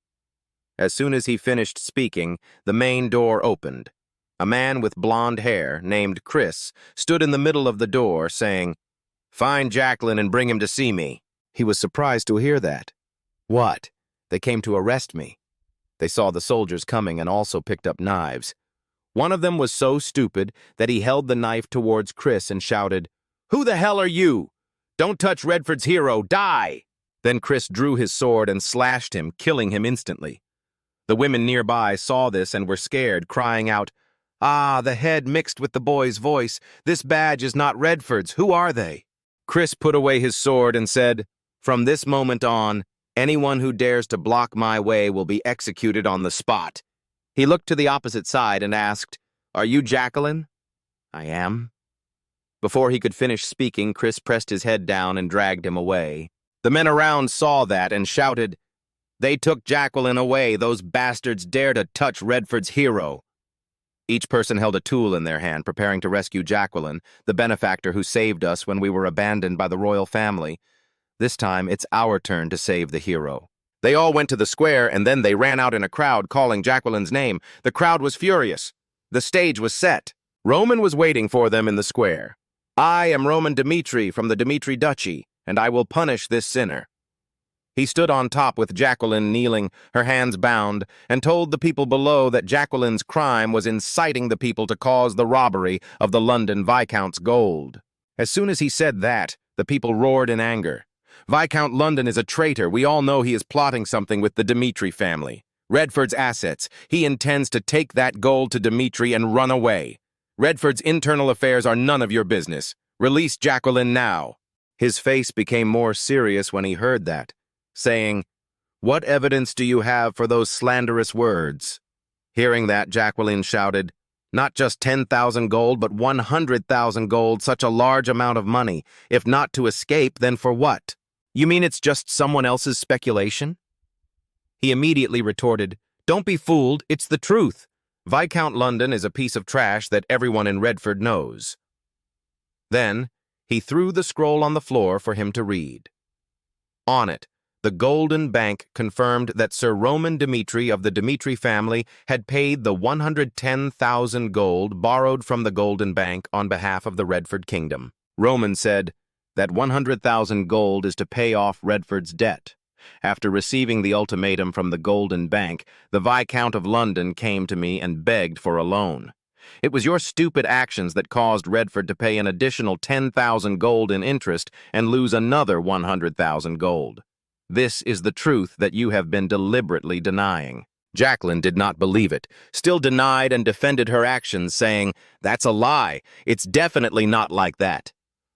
As soon as he finished speaking, the main door opened. A man with blonde hair, named Chris, stood in the middle of the door, saying, "Find Jacqueline and bring him to see me." He was surprised to hear that. What? They came to arrest me. They saw the soldiers coming and also picked up knives. One of them was so stupid that he held the knife towards Chris and shouted, "Who the hell are you? Don't touch Redford's hero, die!" Then Chris drew his sword and slashed him, killing him instantly. The women nearby saw this and were scared, crying out, "Ah, the head mixed with the boy's voice. This badge is not Redford's. Who are they?" Chris put away his sword and said, "From this moment on, anyone who dares to block my way will be executed on the spot." He looked to the opposite side and asked, "Are you Jacqueline?" "I am." Before he could finish speaking, Chris pressed his head down and dragged him away. The men around saw that and shouted, "They took Jacqueline away. Those bastards dare to touch Redford's hero." Each person held a tool in their hand, preparing to rescue Jacqueline, the benefactor who saved us when we were abandoned by the royal family. This time, it's our turn to save the hero. They all went to the square, and then they ran out in a crowd, calling Jacqueline's name. The crowd was furious. The stage was set. Roman was waiting for them in the square. "I am Roman Dmitri from the Dmitri Duchy, and I will punish this sinner." He stood on top with Jacqueline kneeling, her hands bound, and told the people below that Jacqueline's crime was inciting the people to cause the robbery of the London Viscount's gold. As soon as he said that, the people roared in anger. "Viscount London is a traitor. We all know he is plotting something with the Dmitri family. Redford's assets. He intends to take that gold to Dmitri and run away. Redford's internal affairs are none of your business. Release Jacqueline now." His face became more serious when he heard that, saying, "What evidence do you have for those slanderous words?" Hearing that, Jacqueline shouted, "Not just 10,000 gold, but 100,000 gold, such a large amount of money. If not to escape, then for what? You mean it's just someone else's speculation?" He immediately retorted, "Don't be fooled, it's the truth. Viscount London is a piece of trash that everyone in Redford knows." Then, he threw the scroll on the floor for him to read. On it, the Golden Bank confirmed that Sir Roman Dmitri of the Dmitri family had paid the 110,000 gold borrowed from the Golden Bank on behalf of the Redford Kingdom. Roman said that 100,000 gold is to pay off Redford's debt. After receiving the ultimatum from the Golden Bank, the Viscount of London came to me and begged for a loan. It was your stupid actions that caused Redford to pay an additional 10,000 gold in interest and lose another 100,000 gold. This is the truth that you have been deliberately denying." Jacqueline did not believe it, still denied and defended her actions, saying, "That's a lie. It's definitely not like that.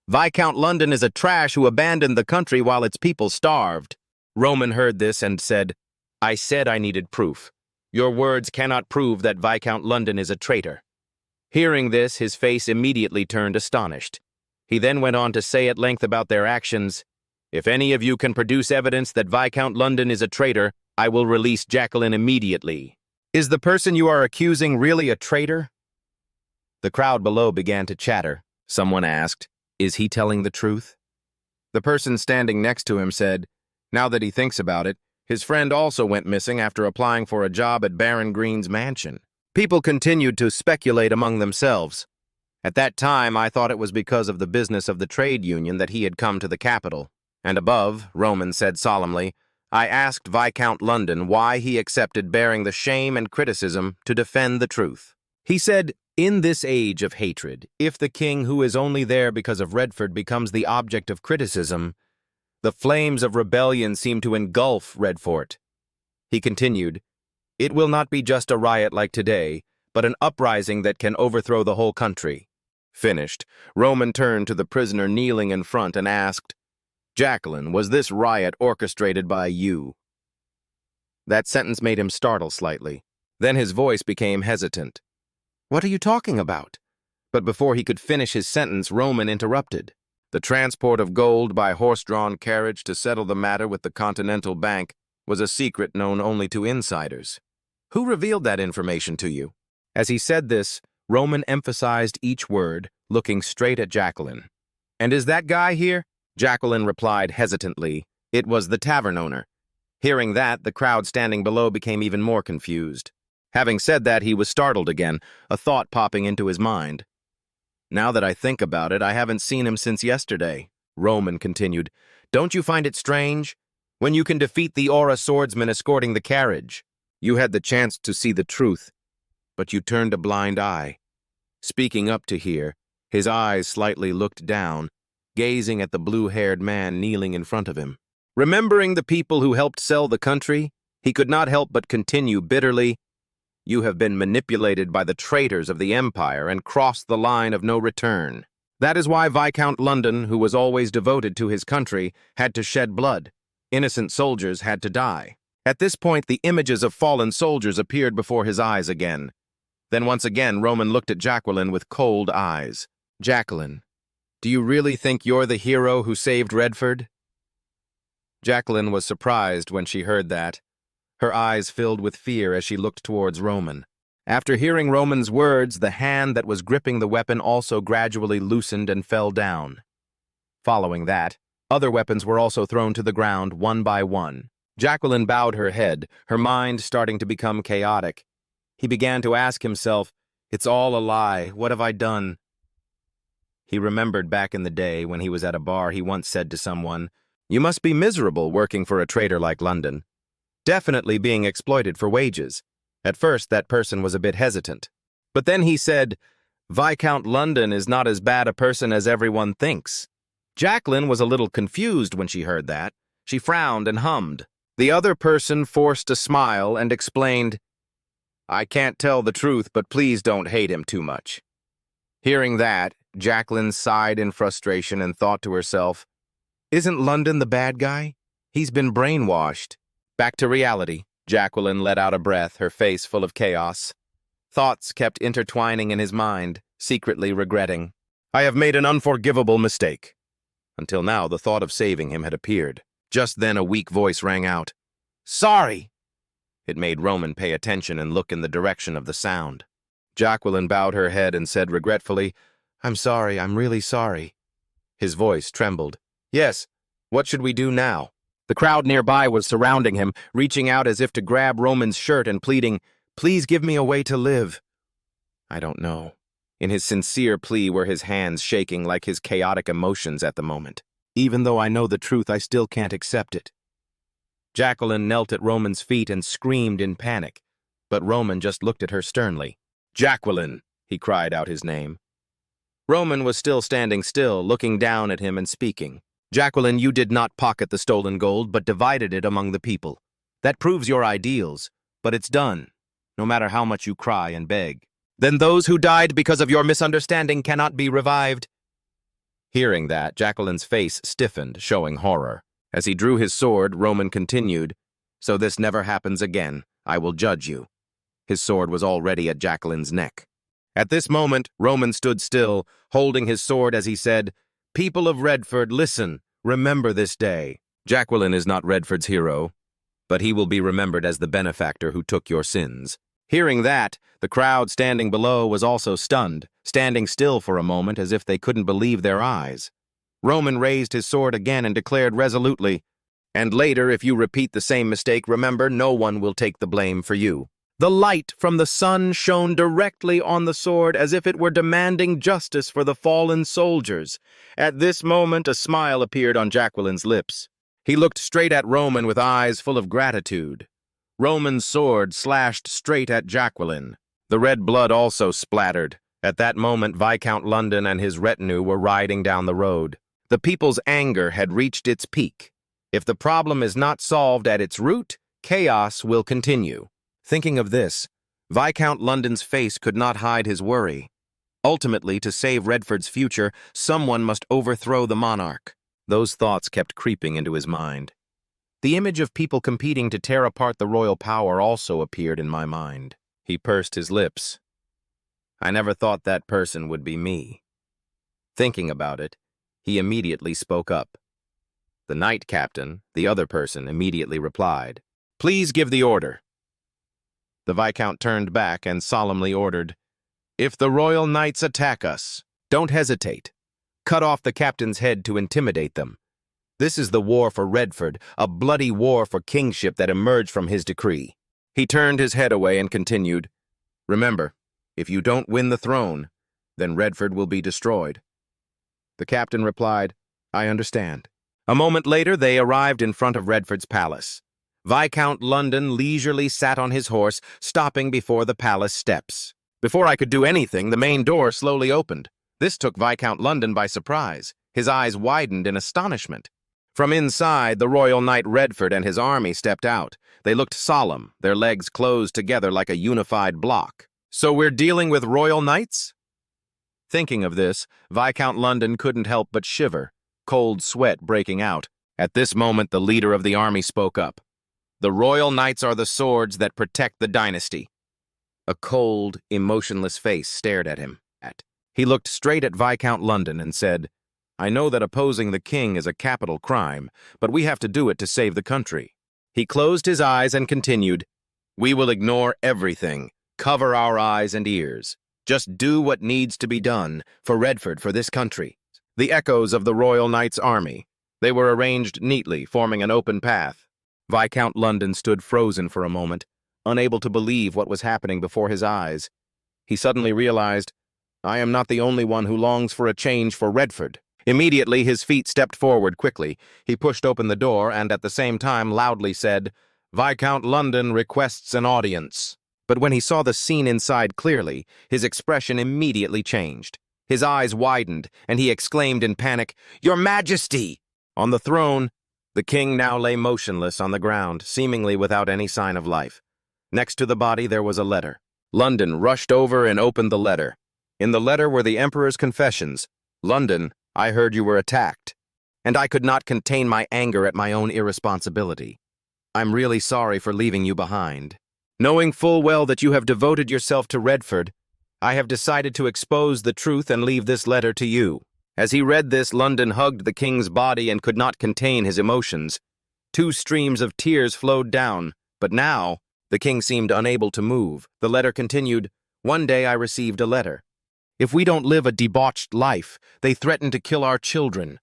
Viscount London is a trash who abandoned the country while its people starved." Roman heard this and said, "I said I needed proof. Your words cannot prove that Viscount London is a traitor." Hearing this, his face immediately turned astonished. He then went on to say at length about their actions, "If any of you can produce evidence that Viscount London is a traitor, I will release Jacqueline immediately." "Is the person you are accusing really a traitor?" The crowd below began to chatter. Someone asked, "Is he telling the truth?" The person standing next to him said, "Now that he thinks about it, his friend also went missing after applying for a job at Baron Green's mansion." People continued to speculate among themselves. At that time, I thought it was because of the business of the trade union that he had come to the capital. And above, Roman said solemnly, I asked Viscount London why he accepted bearing the shame and criticism to defend the truth. He said, In this age of hatred, if the king who is only there because of Redford becomes the object of criticism, the flames of rebellion seem to engulf Redfort. He continued, "It will not be just a riot like today, but an uprising that can overthrow the whole country." Finished, Roman turned to the prisoner kneeling in front and asked, "Jacqueline, was this riot orchestrated by you?" That sentence made him startle slightly. Then his voice became hesitant. "What are you talking about?" But before he could finish his sentence, Roman interrupted. "The transport of gold by horse-drawn carriage to settle the matter with the Continental Bank was a secret known only to insiders. Who revealed that information to you?" As he said this, Roman emphasized each word, looking straight at Jacqueline. "And is that guy here?" Jacqueline replied hesitantly. It was the tavern owner. Hearing that, the crowd standing below became even more confused. Having said that, he was startled again, a thought popping into his mind. "Now that I think about it, I haven't seen him since yesterday," Roman continued. "Don't you find it strange? When you can defeat the Aura swordsman escorting the carriage, you had the chance to see the truth, but you turned a blind eye." Speaking up to hear, his eyes slightly looked down, gazing at the blue-haired man kneeling in front of him. Remembering the people who helped sell the country, he could not help but continue bitterly, "You have been manipulated by the traitors of the Empire and crossed the line of no return. That is why Viscount London, who was always devoted to his country, had to shed blood. Innocent soldiers had to die." At this point, the images of fallen soldiers appeared before his eyes again. Then once again, Roman looked at Jacqueline with cold eyes. "Jacqueline, do you really think you're the hero who saved Redford?" Jacqueline was surprised when she heard that. Her eyes filled with fear as she looked towards Roman. After hearing Roman's words, the hand that was gripping the weapon also gradually loosened and fell down. Following that, other weapons were also thrown to the ground one by one. Jacqueline bowed her head, her mind starting to become chaotic. He began to ask himself, "It's all a lie. What have I done?" He remembered back in the day when he was at a bar, he once said to someone, "You must be miserable working for a traitor like London. Definitely being exploited for wages." At first, that person was a bit hesitant. But then he said, "Viscount London is not as bad a person as everyone thinks." Jacqueline was a little confused when she heard that. She frowned and hummed. The other person forced a smile and explained, "I can't tell the truth, but please don't hate him too much." Hearing that, Jacqueline sighed in frustration and thought to herself, "Isn't London the bad guy? He's been brainwashed." Back to reality, Jacqueline let out a breath, her face full of chaos. Thoughts kept intertwining in his mind, secretly regretting. "I have made an unforgivable mistake." Until now, the thought of saving him had appeared. Just then, a weak voice rang out, "Sorry!" It made Roman pay attention and look in the direction of the sound. Jacqueline bowed her head and said regretfully, "I'm sorry, I'm really sorry." His voice trembled. "Yes, what should we do now?" The crowd nearby was surrounding him, reaching out as if to grab Roman's shirt and pleading, "Please give me a way to live." "I don't know." In his sincere plea were his hands shaking like his chaotic emotions at the moment. "Even though I know the truth, I still can't accept it." Jacqueline knelt at Roman's feet and screamed in panic, but Roman just looked at her sternly. "Jacqueline!" he cried out his name. Roman was still standing still, looking down at him and speaking. "Jacqueline, you did not pocket the stolen gold, but divided it among the people. That proves your ideals, but it's done, no matter how much you cry and beg. Then those who died because of your misunderstanding cannot be revived." Hearing that, Jacqueline's face stiffened, showing horror. As he drew his sword, Roman continued, "So this never happens again. I will judge you." His sword was already at Jacqueline's neck. At this moment, Roman stood still, holding his sword as he said, "People of Redford, listen, remember this day. Jacqueline is not Redford's hero, but he will be remembered as the benefactor who took your sins." Hearing that, the crowd standing below was also stunned, standing still for a moment as if they couldn't believe their eyes. Roman raised his sword again and declared resolutely, "And later, if you repeat the same mistake, remember, no one will take the blame for you." The light from the sun shone directly on the sword as if it were demanding justice for the fallen soldiers. At this moment, a smile appeared on Jacqueline's lips. He looked straight at Roman with eyes full of gratitude. Roman's sword slashed straight at Jacqueline. The red blood also splattered, At that moment, Viscount London and his retinue were riding down the road. The people's anger had reached its peak. If the problem is not solved at its root, chaos will continue. Thinking of this, Viscount London's face could not hide his worry. Ultimately, to save Redford's future, someone must overthrow the monarch. Those thoughts kept creeping into his mind. The image of people competing to tear apart the royal power also appeared in my mind. He pursed his lips. I never thought that person would be me. Thinking about it, he immediately spoke up. The knight captain, the other person, immediately replied, "Please give the order." The Viscount turned back and solemnly ordered, "If the royal knights attack us, don't hesitate. Cut off the captain's head to intimidate them. This is the war for Redford, a bloody war for kingship that emerged from his decree." He turned his head away and continued, "Remember, if you don't win the throne, then Redford will be destroyed." The captain replied, "I understand." A moment later, they arrived in front of Redford's palace. Viscount London leisurely sat on his horse, stopping before the palace steps. Before I could do anything, the main door slowly opened. This took Viscount London by surprise. His eyes widened in astonishment. From inside, the royal knight Redford and his army stepped out. They looked solemn, their legs closed together like a unified block. "So we're dealing with royal knights?" Thinking of this, Viscount London couldn't help but shiver, cold sweat breaking out. At this moment, the leader of the army spoke up. "The royal knights are the swords that protect the dynasty." A cold, emotionless face stared at him. He looked straight at Viscount London and said, "I know that opposing the king is a capital crime, but we have to do it to save the country." He closed his eyes and continued, "We will ignore everything, cover our eyes and ears. Just do what needs to be done for Redford, for this country." The echoes of the Royal Knights' army. They were arranged neatly, forming an open path. Viscount London stood frozen for a moment, unable to believe what was happening before his eyes. He suddenly realized, I am not the only one who longs for a change for Redford. Immediately, his feet stepped forward quickly. He pushed open the door and at the same time loudly said, "Viscount London requests an audience." But when he saw the scene inside clearly, his expression immediately changed. His eyes widened, and he exclaimed in panic, "Your Majesty!" On the throne, the king now lay motionless on the ground, seemingly without any sign of life. Next to the body there was a letter. London rushed over and opened the letter. In the letter were the Emperor's confessions. "London, I heard you were attacked, and I could not contain my anger at my own irresponsibility. I'm really sorry for leaving you behind. Knowing full well that you have devoted yourself to Redford, I have decided to expose the truth and leave this letter to you." As he read this, London hugged the king's body and could not contain his emotions. 2 streams of tears flowed down, but now the king seemed unable to move. The letter continued, "One day I received a letter. If we don't live a debauched life, they threaten to kill our children."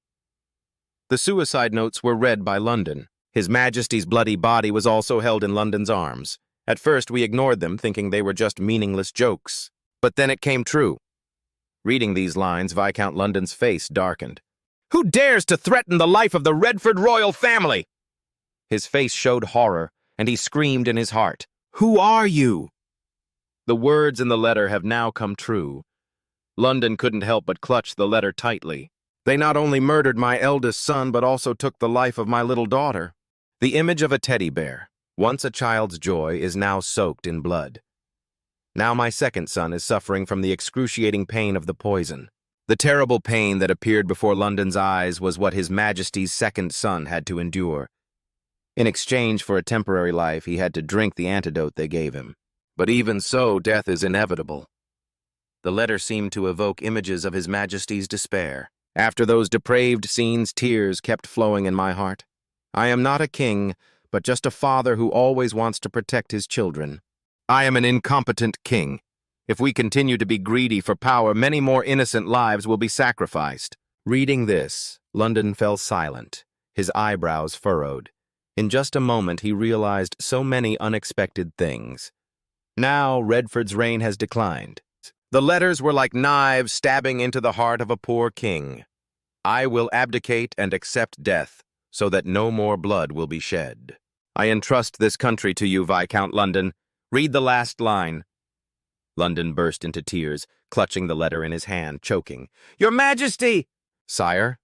The suicide notes were read by London. His Majesty's bloody body was also held in London's arms. At first we ignored them, thinking they were just meaningless jokes. But then it came true. Reading these lines, Viscount London's face darkened. "Who dares to threaten the life of the Redford royal family?" His face showed horror, and he screamed in his heart, "Who are you?" The words in the letter have now come true. London couldn't help but clutch the letter tightly. They not only murdered my eldest son, but also took the life of my little daughter. The image of a teddy bear, once a child's joy, is now soaked in blood. Now my second son is suffering from the excruciating pain of the poison. The terrible pain that appeared before London's eyes was what His Majesty's second son had to endure. In exchange for a temporary life, he had to drink the antidote they gave him. But even so, death is inevitable. The letter seemed to evoke images of His Majesty's despair. After those depraved scenes, tears kept flowing in my heart. I am not a king, but just a father who always wants to protect his children. I am an incompetent king. If we continue to be greedy for power, many more innocent lives will be sacrificed. Reading this, London fell silent, his eyebrows furrowed. In just a moment, he realized so many unexpected things. Now, Redford's reign has declined. The letters were like knives stabbing into the heart of a poor king. I will abdicate and accept death, so that no more blood will be shed. I entrust this country to you, Viscount London. Read the last line. London burst into tears, clutching the letter in his hand, choking. "Your Majesty!" "Sire?"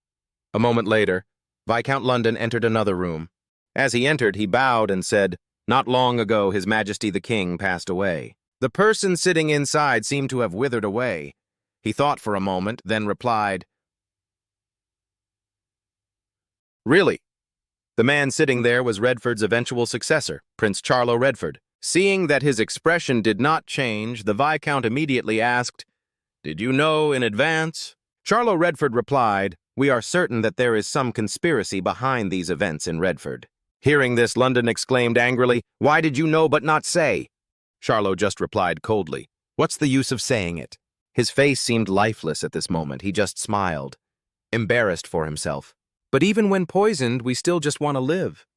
A moment later, Viscount London entered another room. As he entered, he bowed and said, "Not long ago, His Majesty the King passed away." The person sitting inside seemed to have withered away. He thought for a moment, then replied, "Really?" The man sitting there was Redford's eventual successor, Prince Charlo Redford. Seeing that his expression did not change, the Viscount immediately asked, "Did you know in advance?" Charlo Redford replied, "We are certain that there is some conspiracy behind these events in Redford." Hearing this, London exclaimed angrily, "Why did you know but not say?" Charlo just replied coldly, "What's the use of saying it?" His face seemed lifeless at this moment. He just smiled, embarrassed for himself. "But even when poisoned, we still just want to live."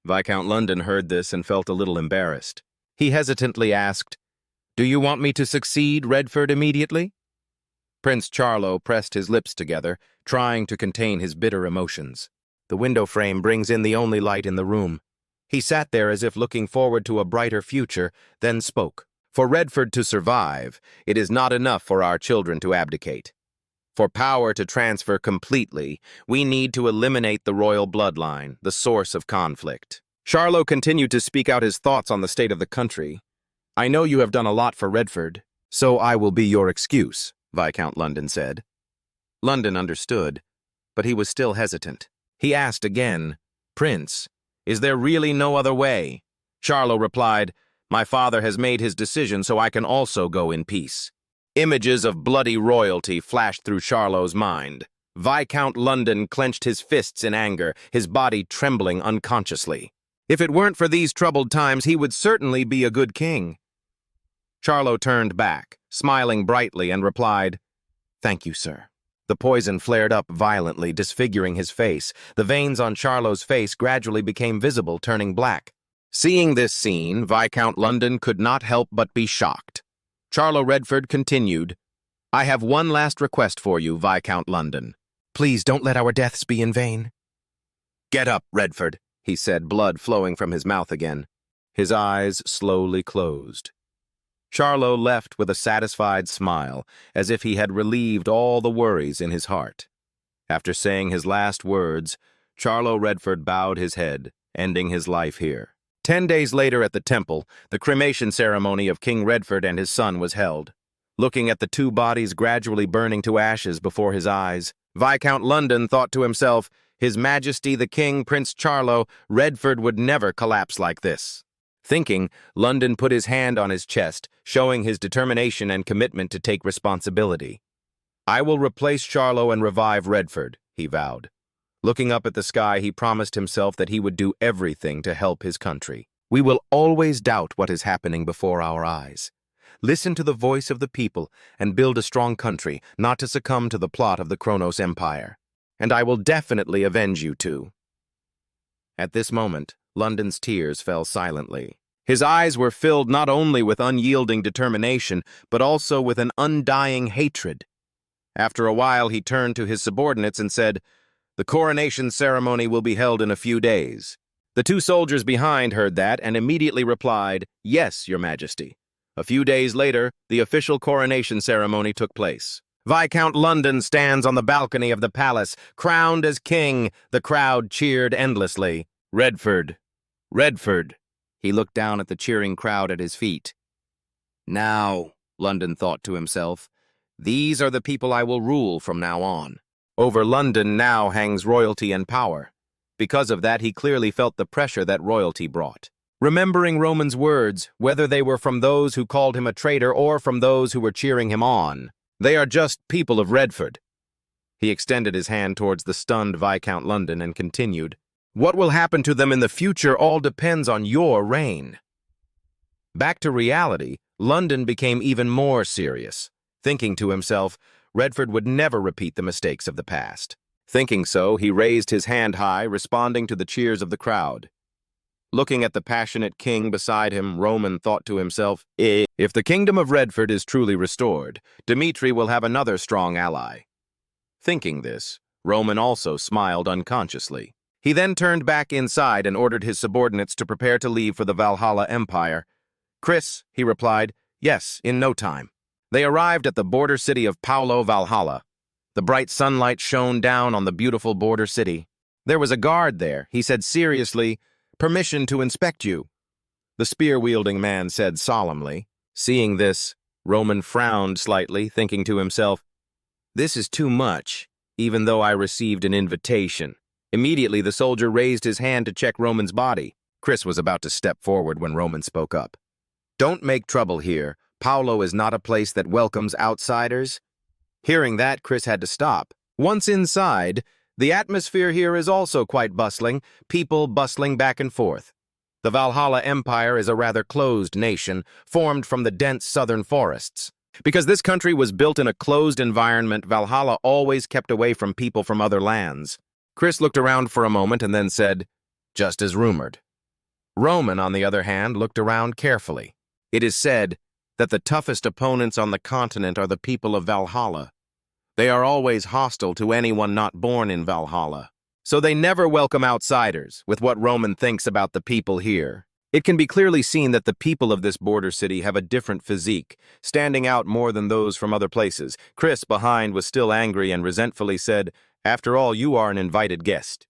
Viscount London heard this and felt a little embarrassed. He hesitantly asked, "Do you want me to succeed Redford immediately?" Prince Charlo pressed his lips together, trying to contain his bitter emotions. The window frame brings in the only light in the room. He sat there as if looking forward to a brighter future, then spoke. "For Redford to survive, it is not enough for our children to abdicate. For power to transfer completely, we need to eliminate the royal bloodline, the source of conflict." Charlo continued to speak out his thoughts on the state of the country. "I know you have done a lot for Redford, so I will be your excuse," Viscount London said. London understood, but he was still hesitant. He asked again, "Prince, is there really no other way?" Charlo replied, "My father has made his decision, so I can also go in peace." Images of bloody royalty flashed through Charlo's mind. Viscount London clenched his fists in anger, his body trembling unconsciously. If it weren't for these troubled times, he would certainly be a good king. Charlo turned back, smiling brightly, and replied, "Thank you, sir." The poison flared up violently, disfiguring his face. The veins on Charlo's face gradually became visible, turning black. Seeing this scene, Viscount London could not help but be shocked. Charlo Redford continued, "I have one last request for you, Viscount London. Please don't let our deaths be in vain." "Get up, Redford," he said, blood flowing from his mouth again. His eyes slowly closed. Charlo left with a satisfied smile, as if he had relieved all the worries in his heart. After saying his last words, Charlo Redford bowed his head, ending his life here. 10 days later at the temple, the cremation ceremony of King Redford and his son was held. Looking at the two bodies gradually burning to ashes before his eyes, Viscount London thought to himself, His Majesty the King, Prince Charlo, Redford would never collapse like this. Thinking, London put his hand on his chest, showing his determination and commitment to take responsibility. "I will replace Charlo and revive Redford," he vowed. Looking up at the sky, he promised himself that he would do everything to help his country. We will always doubt what is happening before our eyes. Listen to the voice of the people and build a strong country, not to succumb to the plot of the Kronos Empire. And I will definitely avenge you too. At this moment, London's tears fell silently. His eyes were filled not only with unyielding determination, but also with an undying hatred. After a while, he turned to his subordinates and said, "The coronation ceremony will be held in a few days." The two soldiers behind heard that and immediately replied, "Yes, Your Majesty." A few days later, the official coronation ceremony took place. Viscount London stands on the balcony of the palace, crowned as king. The crowd cheered endlessly. "Redford! Redford!" He looked down at the cheering crowd at his feet. "Now," London thought to himself, "these are the people I will rule from now on." Over London now hangs royalty and power. Because of that, he clearly felt the pressure that royalty brought. Remembering Roman's words, whether they were from those who called him a traitor or from those who were cheering him on, "They are just people of Redford." He extended his hand towards the stunned Viscount London and continued, "What will happen to them in the future all depends on your reign." Back to reality, London became even more serious, thinking to himself, Redford would never repeat the mistakes of the past. Thinking so, he raised his hand high, responding to the cheers of the crowd. Looking at the passionate king beside him, Roman thought to himself, if the kingdom of Redford is truly restored, Dmitri will have another strong ally. Thinking this, Roman also smiled unconsciously. He then turned back inside and ordered his subordinates to prepare to leave for the Valhalla Empire. "Chris," he replied, "Yes, in no time." They arrived at the border city of Paulo, Valhalla. The bright sunlight shone down on the beautiful border city. There was a guard there. He said seriously, "Permission to inspect you." The spear-wielding man said solemnly. Seeing this, Roman frowned slightly, thinking to himself, "This is too much, even though I received an invitation." Immediately, the soldier raised his hand to check Roman's body. Chris was about to step forward when Roman spoke up. "Don't make trouble here. Paulo is not a place that welcomes outsiders." Hearing that, Chris had to stop. Once inside, the atmosphere here is also quite bustling, people bustling back and forth. The Valhalla Empire is a rather closed nation, formed from the dense southern forests. Because this country was built in a closed environment, Valhalla always kept away from people from other lands. Chris looked around for a moment and then said, "Just as rumored." Roman, on the other hand, looked around carefully. It is said that the toughest opponents on the continent are the people of Valhalla. They are always hostile to anyone not born in Valhalla. So they never welcome outsiders, with what Roman thinks about the people here. It can be clearly seen that the people of this border city have a different physique, standing out more than those from other places. Chris, behind, was still angry and resentfully said, "After all, you are an invited guest.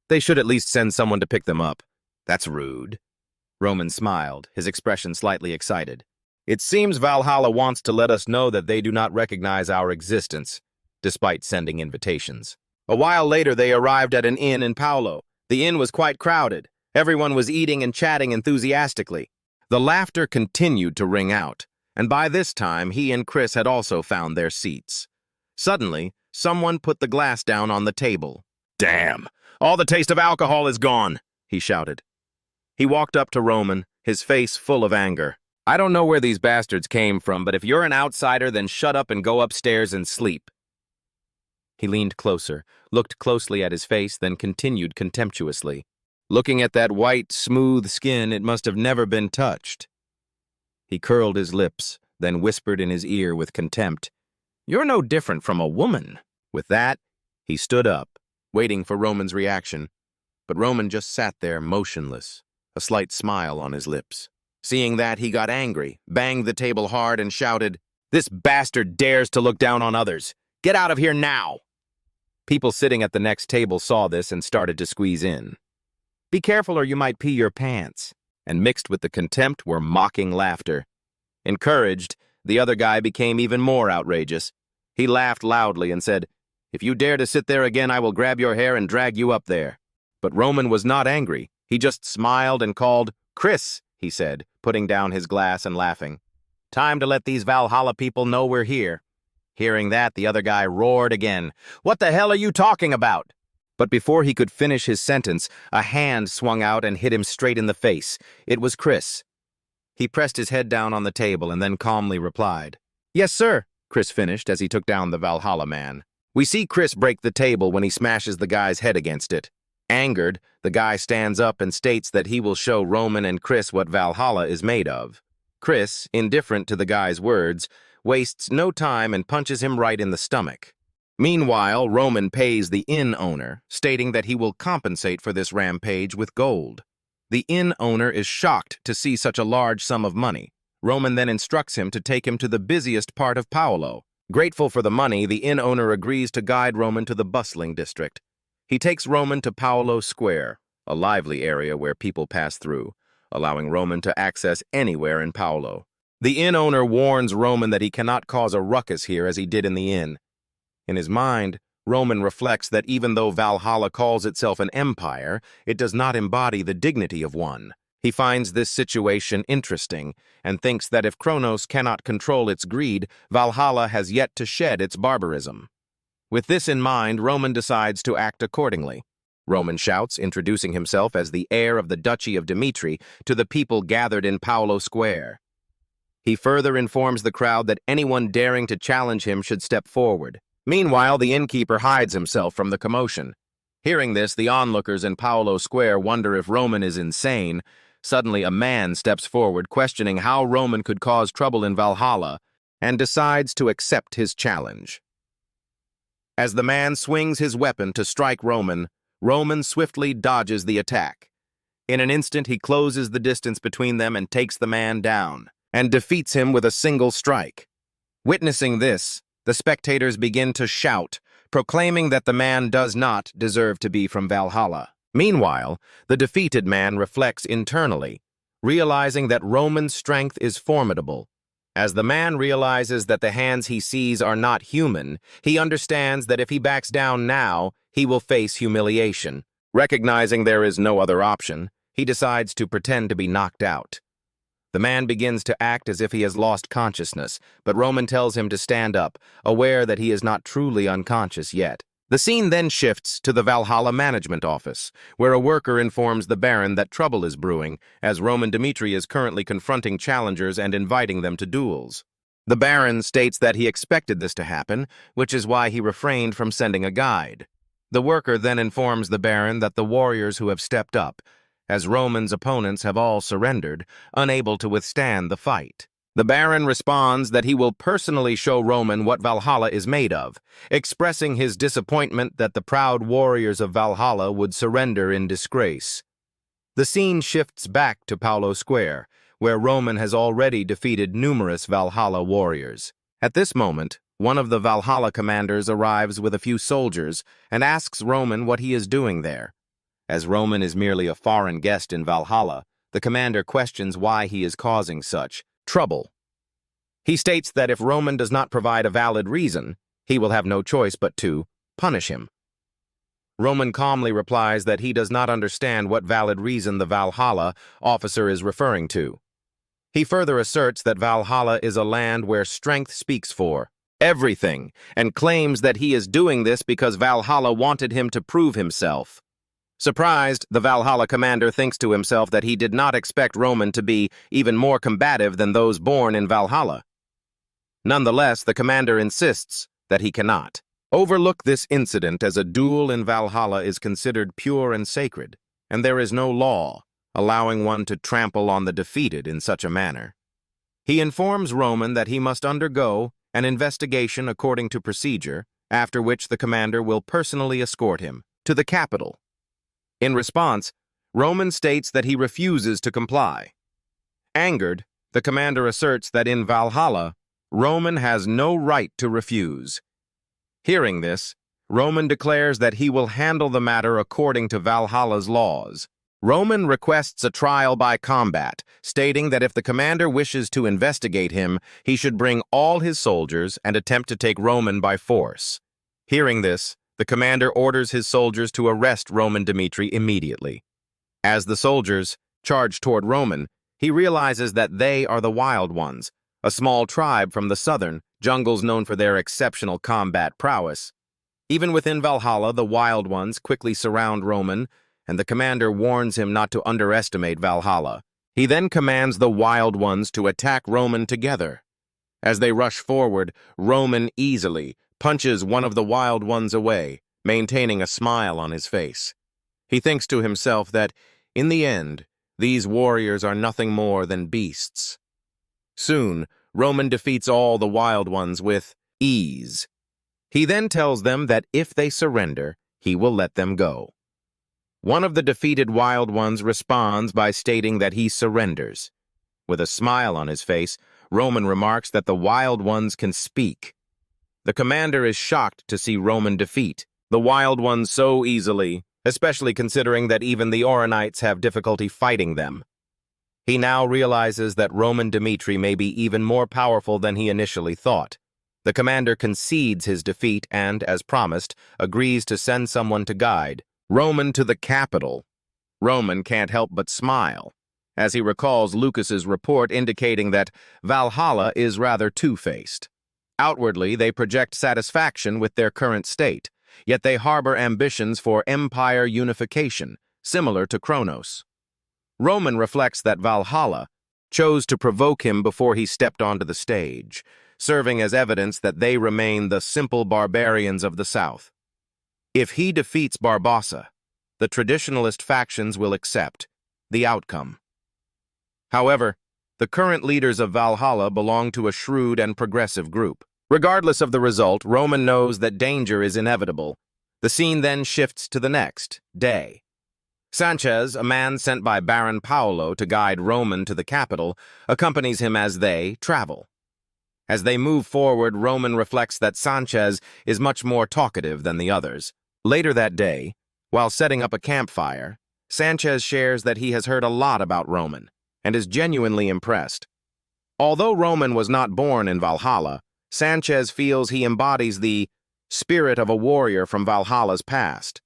They should at least send someone to pick them up." "That's rude." Roman smiled, his expression slightly excited. "It seems Valhalla wants to let us know that they do not recognize our existence, despite sending invitations." A while later, they arrived at an inn in Paulo. The inn was quite crowded. Everyone was eating and chatting enthusiastically. The laughter continued to ring out, and by this time, he and Chris had also found their seats. Suddenly, someone put the glass down on the table. "Damn! All the taste of alcohol is gone!" he shouted. He walked up to Roman, his face full of anger. "I don't know where these bastards came from, but if you're an outsider, then shut up and go upstairs and sleep." He leaned closer, looked closely at his face, then continued contemptuously. "Looking at that white, smooth skin, it must have never been touched." He curled his lips, then whispered in his ear with contempt, "You're no different from a woman." With that, he stood up, waiting for Roman's reaction. But Roman just sat there, motionless, a slight smile on his lips. Seeing that, he got angry, banged the table hard, and shouted, "This bastard dares to look down on others! Get out of here now!" People sitting at the next table saw this and started to squeeze in. "Be careful or you might pee your pants." And mixed with the contempt were mocking laughter. Encouraged, the other guy became even more outrageous. He laughed loudly and said, "If you dare to sit there again, I will grab your hair and drag you up there." But Roman was not angry. He just smiled and called, "Chris," he said, putting down his glass and laughing. "Time to let these Valhalla people know we're here." Hearing that, the other guy roared again, "What the hell are you talking about?" But before he could finish his sentence, a hand swung out and hit him straight in the face. It was Chris. He pressed his head down on the table and then calmly replied, "Yes, sir," Chris finished as he took down the Valhalla man. We see Chris break the table when he smashes the guy's head against it. Angered, the guy stands up and states that he will show Roman and Chris what Valhalla is made of. Chris, indifferent to the guy's words, wastes no time and punches him right in the stomach. Meanwhile, Roman pays the inn owner, stating that he will compensate for this rampage with gold. The inn owner is shocked to see such a large sum of money. Roman then instructs him to take him to the busiest part of Paulo. Grateful for the money, the inn owner agrees to guide Roman to the bustling district. He takes Roman to Paulo Square, a lively area where people pass through, allowing Roman to access anywhere in Paulo. The inn owner warns Roman that he cannot cause a ruckus here as he did in the inn. In his mind, Roman reflects that even though Valhalla calls itself an empire, it does not embody the dignity of one. He finds this situation interesting and thinks that if Kronos cannot control its greed, Valhalla has yet to shed its barbarism. With this in mind, Roman decides to act accordingly. Roman shouts, introducing himself as the heir of the Duchy of Dmitri, to the people gathered in Paulo Square. He further informs the crowd that anyone daring to challenge him should step forward. Meanwhile, the innkeeper hides himself from the commotion. Hearing this, the onlookers in Paulo Square wonder if Roman is insane. Suddenly, a man steps forward, questioning how Roman could cause trouble in Valhalla, and decides to accept his challenge. As the man swings his weapon to strike Roman, Roman swiftly dodges the attack. In an instant, he closes the distance between them and takes the man down, and defeats him with a single strike. Witnessing this, the spectators begin to shout, proclaiming that the man does not deserve to be from Valhalla. Meanwhile, the defeated man reflects internally, realizing that Roman's strength is formidable. As the man realizes that the hands he sees are not human, he understands that if he backs down now, he will face humiliation. Recognizing there is no other option, he decides to pretend to be knocked out. The man begins to act as if he has lost consciousness, but Roman tells him to stand up, aware that he is not truly unconscious yet. The scene then shifts to the Valhalla management office, where a worker informs the Baron that trouble is brewing, as Roman Dmitri is currently confronting challengers and inviting them to duels. The Baron states that he expected this to happen, which is why he refrained from sending a guide. The worker then informs the Baron that the warriors who have stepped up, as Roman's opponents have all surrendered, unable to withstand the fight. The Baron responds that he will personally show Roman what Valhalla is made of, expressing his disappointment that the proud warriors of Valhalla would surrender in disgrace. The scene shifts back to Paolo Square, where Roman has already defeated numerous Valhalla warriors. At this moment, one of the Valhalla commanders arrives with a few soldiers and asks Roman what he is doing there. As Roman is merely a foreign guest in Valhalla, the commander questions why he is causing such trouble. He states that if Roman does not provide a valid reason, he will have no choice but to punish him. Roman calmly replies that he does not understand what valid reason the Valhalla officer is referring to. He further asserts that Valhalla is a land where strength speaks for everything, and claims that he is doing this because Valhalla wanted him to prove himself. Surprised, the Valhalla commander thinks to himself that he did not expect Roman to be even more combative than those born in Valhalla. Nonetheless, the commander insists that he cannot overlook this incident, as a duel in Valhalla is considered pure and sacred, and there is no law allowing one to trample on the defeated in such a manner. He informs Roman that he must undergo an investigation according to procedure, after which the commander will personally escort him to the capital. In response, Roman states that he refuses to comply. Angered, the commander asserts that in Valhalla, Roman has no right to refuse. Hearing this, Roman declares that he will handle the matter according to Valhalla's laws. Roman requests a trial by combat, stating that if the commander wishes to investigate him, he should bring all his soldiers and attempt to take Roman by force. Hearing this, the commander orders his soldiers to arrest Roman Dmitri immediately. As the soldiers charge toward Roman, he realizes that they are the Wild Ones, a small tribe from the southern jungles known for their exceptional combat prowess. Even within Valhalla, the Wild Ones quickly surround Roman, and the commander warns him not to underestimate Valhalla. He then commands the Wild Ones to attack Roman together. As they rush forward, Roman easily punches one of the Wild Ones away, maintaining a smile on his face. He thinks to himself that, in the end, these warriors are nothing more than beasts. Soon, Roman defeats all the Wild Ones with ease. He then tells them that if they surrender, he will let them go. One of the defeated Wild Ones responds by stating that he surrenders. With a smile on his face, Roman remarks that the Wild Ones can speak. The commander is shocked to see Roman defeat the Wild Ones so easily, especially considering that even the Oronites have difficulty fighting them. He now realizes that Roman Dmitri may be even more powerful than he initially thought. The commander concedes his defeat and, as promised, agrees to send someone to guide Roman to the capital. Roman can't help but smile, as he recalls Lucas's report indicating that Valhalla is rather two-faced. Outwardly, they project satisfaction with their current state, yet they harbor ambitions for empire unification, similar to Kronos. Roman reflects that Valhalla chose to provoke him before he stepped onto the stage, serving as evidence that they remain the simple barbarians of the South. If he defeats Barbossa, the traditionalist factions will accept the outcome. However, the current leaders of Valhalla belong to a shrewd and progressive group. Regardless of the result, Roman knows that danger is inevitable. The scene then shifts to the next day. Sanchez, a man sent by Baron Paolo to guide Roman to the capital, accompanies him as they travel. As they move forward, Roman reflects that Sanchez is much more talkative than the others. Later that day, while setting up a campfire, Sanchez shares that he has heard a lot about Roman and is genuinely impressed. Although Roman was not born in Valhalla, Sanchez feels he embodies the spirit of a warrior from Valhalla's past.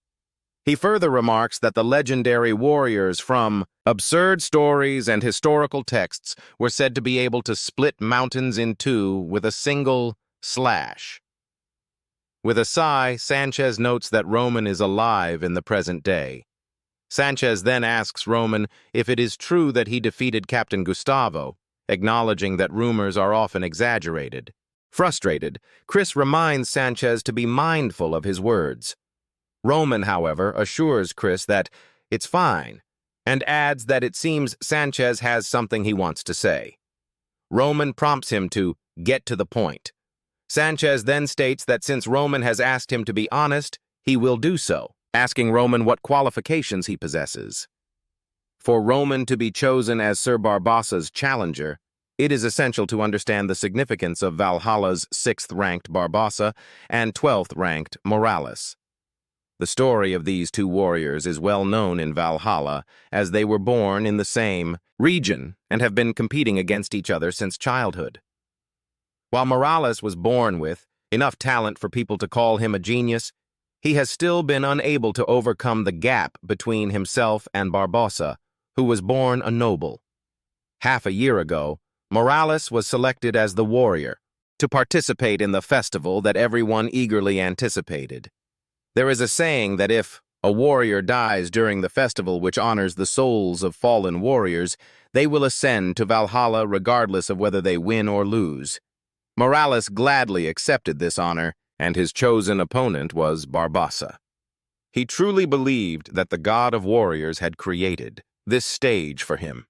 He further remarks that the legendary warriors from absurd stories and historical texts were said to be able to split mountains in two with a single slash. With a sigh, Sanchez notes that Roman is alive in the present day. Sanchez then asks Roman if it is true that he defeated Captain Gustavo, acknowledging that rumors are often exaggerated. Frustrated, Chris reminds Sanchez to be mindful of his words. Roman, however, assures Chris that it's fine, and adds that it seems Sanchez has something he wants to say. Roman prompts him to get to the point. Sanchez then states that since Roman has asked him to be honest, he will do so, asking Roman what qualifications he possesses. For Roman to be chosen as Sir Barbossa's challenger, it is essential to understand the significance of Valhalla's 6th-ranked Barbossa and 12th-ranked Morales. The story of these two warriors is well known in Valhalla, as they were born in the same region and have been competing against each other since childhood. While Morales was born with enough talent for people to call him a genius, he has still been unable to overcome the gap between himself and Barbossa, who was born a noble. Half a year ago, Morales was selected as the warrior to participate in the festival that everyone eagerly anticipated. There is a saying that if a warrior dies during the festival which honors the souls of fallen warriors, they will ascend to Valhalla regardless of whether they win or lose. Morales gladly accepted this honor, and his chosen opponent was Barbossa. He truly believed that the god of warriors had created this stage for him.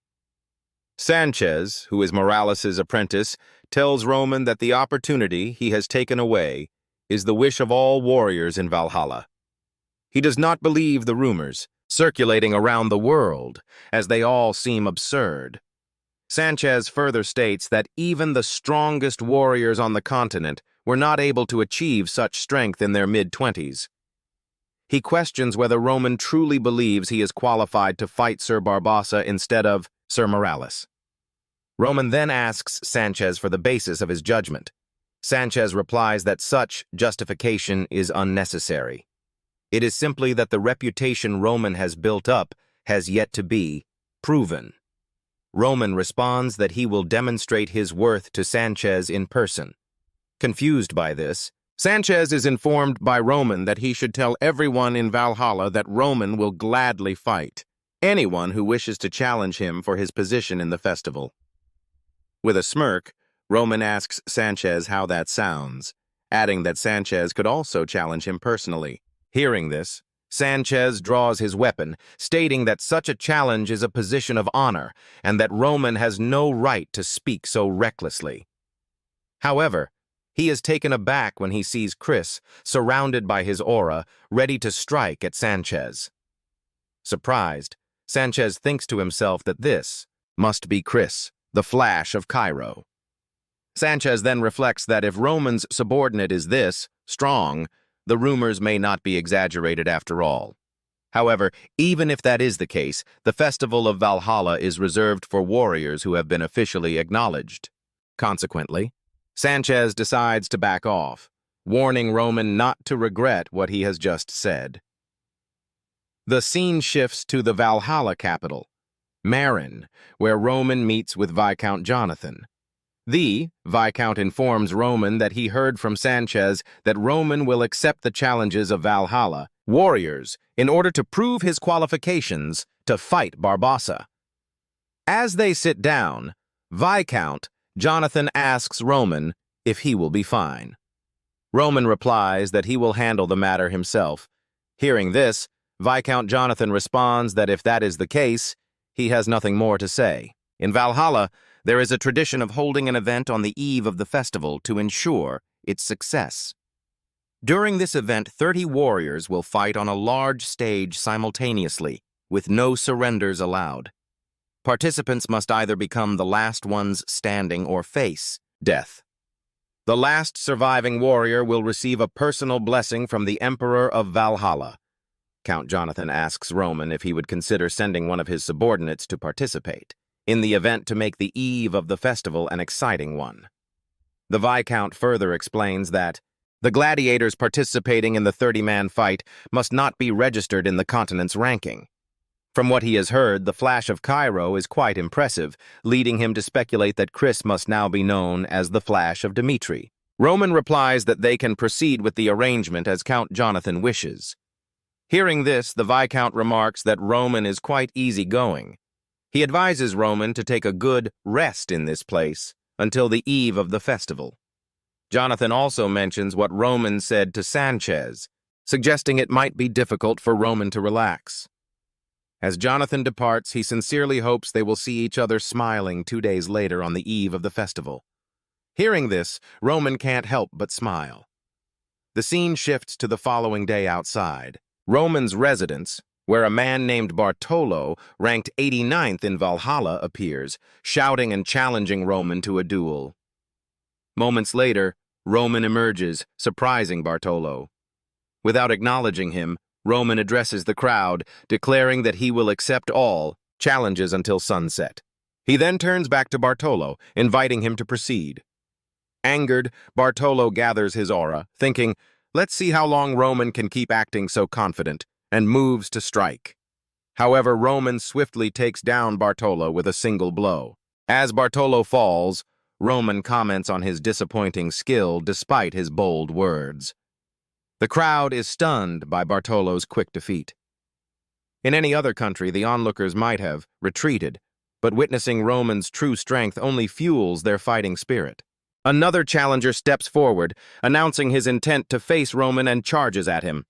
Sanchez, who is Morales' apprentice, tells Roman that the opportunity he has taken away is the wish of all warriors in Valhalla. He does not believe the rumors circulating around the world, as they all seem absurd. Sanchez further states that even the strongest warriors on the continent were not able to achieve such strength in their mid-20s. He questions whether Roman truly believes he is qualified to fight Sir Barbossa instead of Sir Morales. Roman then asks Sanchez for the basis of his judgment. Sanchez replies that such justification is unnecessary. It is simply that the reputation Roman has built up has yet to be proven. Roman responds that he will demonstrate his worth to Sanchez in person. Confused by this, Sanchez is informed by Roman that he should tell everyone in Valhalla that Roman will gladly fight anyone who wishes to challenge him for his position in the festival. With a smirk, Roman asks Sanchez how that sounds, adding that Sanchez could also challenge him personally. Hearing this, Sanchez draws his weapon, stating that such a challenge is a position of honor and that Roman has no right to speak so recklessly. However, he is taken aback when he sees Chris, surrounded by his aura, ready to strike at Sanchez. Surprised, Sanchez thinks to himself that this must be Chris, the Flash of Cairo. Sanchez then reflects that if Roman's subordinate is this strong, the rumors may not be exaggerated after all. However, even if that is the case, the festival of Valhalla is reserved for warriors who have been officially acknowledged. Consequently, Sanchez decides to back off, warning Roman not to regret what he has just said. The scene shifts to the Valhalla capital, Marin, where Roman meets with Viscount Jonathan. The Viscount informs Roman that he heard from Sanchez that Roman will accept the challenges of Valhalla warriors in order to prove his qualifications to fight Barbossa. As they sit down, Viscount Jonathan asks Roman if he will be fine. Roman replies that he will handle the matter himself. Hearing this, Viscount Jonathan responds that if that is the case, he has nothing more to say. In Valhalla, there is a tradition of holding an event on the eve of the festival to ensure its success. During this event, 30 warriors will fight on a large stage simultaneously, with no surrenders allowed. Participants must either become the last ones standing or face death. The last surviving warrior will receive a personal blessing from the Emperor of Valhalla. Count Jonathan asks Roman if he would consider sending one of his subordinates to participate, in the event to make the eve of the festival an exciting one. The Viscount further explains that the gladiators participating in the 30-man fight must not be registered in the continent's ranking. From what he has heard, the Flash of Cairo is quite impressive, leading him to speculate that Chris must now be known as the Flash of Dmitri. Roman replies that they can proceed with the arrangement as Count Jonathan wishes. Hearing this, the Viscount remarks that Roman is quite easygoing. He advises Roman to take a good rest in this place until the eve of the festival. Jonathan also mentions what Roman said to Sanchez, suggesting it might be difficult for Roman to relax. As Jonathan departs, he sincerely hopes they will see each other smiling 2 days later on the eve of the festival. Hearing this, Roman can't help but smile. The scene shifts to the following day outside. Roman's residence, where a man named Bartolo, ranked 89th in Valhalla, appears, shouting and challenging Roman to a duel. Moments later, Roman emerges, surprising Bartolo. Without acknowledging him, Roman addresses the crowd, declaring that he will accept all challenges until sunset. He then turns back to Bartolo, inviting him to proceed. Angered, Bartolo gathers his aura, thinking, "Let's see how long Roman can keep acting so confident," and moves to strike. However, Roman swiftly takes down Bartolo with a single blow. As Bartolo falls, Roman comments on his disappointing skill despite his bold words. The crowd is stunned by Bartolo's quick defeat. In any other country, the onlookers might have retreated, but witnessing Roman's true strength only fuels their fighting spirit. Another challenger steps forward, announcing his intent to face Roman and charges at him.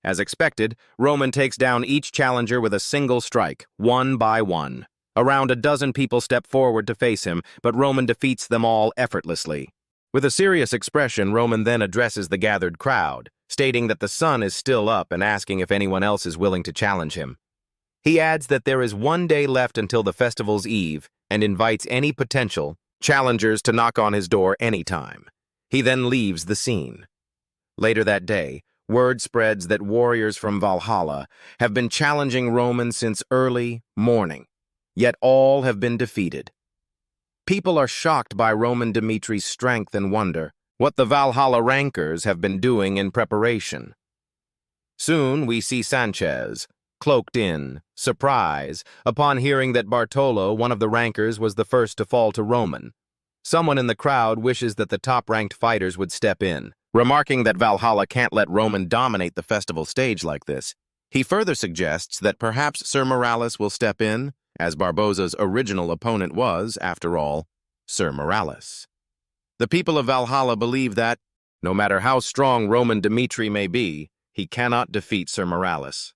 As expected, Roman takes down each challenger with a single strike, one by one. Around a dozen people step forward to face him, but Roman defeats them all effortlessly. With a serious expression, Roman then addresses the gathered crowd, stating that the sun is still up and asking if anyone else is willing to challenge him. He adds that there is 1 day left until the festival's eve and invites any potential challengers to knock on his door anytime. He then leaves the scene. Later that day, word spreads that warriors from Valhalla have been challenging Roman since early morning, yet all have been defeated. People are shocked by Roman Dmitri's strength and wonder what the Valhalla rankers have been doing in preparation. Soon we see Sanchez, cloaked in surprise upon hearing that Bartolo, one of the rankers, was the first to fall to Roman. Someone in the crowd wishes that the top-ranked fighters would step in, remarking that Valhalla can't let Roman dominate the festival stage like this. He further suggests that perhaps Sir Morales will step in, as Barbosa's original opponent was, after all, Sir Morales. The people of Valhalla believe that, no matter how strong Roman Dmitri may be, he cannot defeat Sir Morales.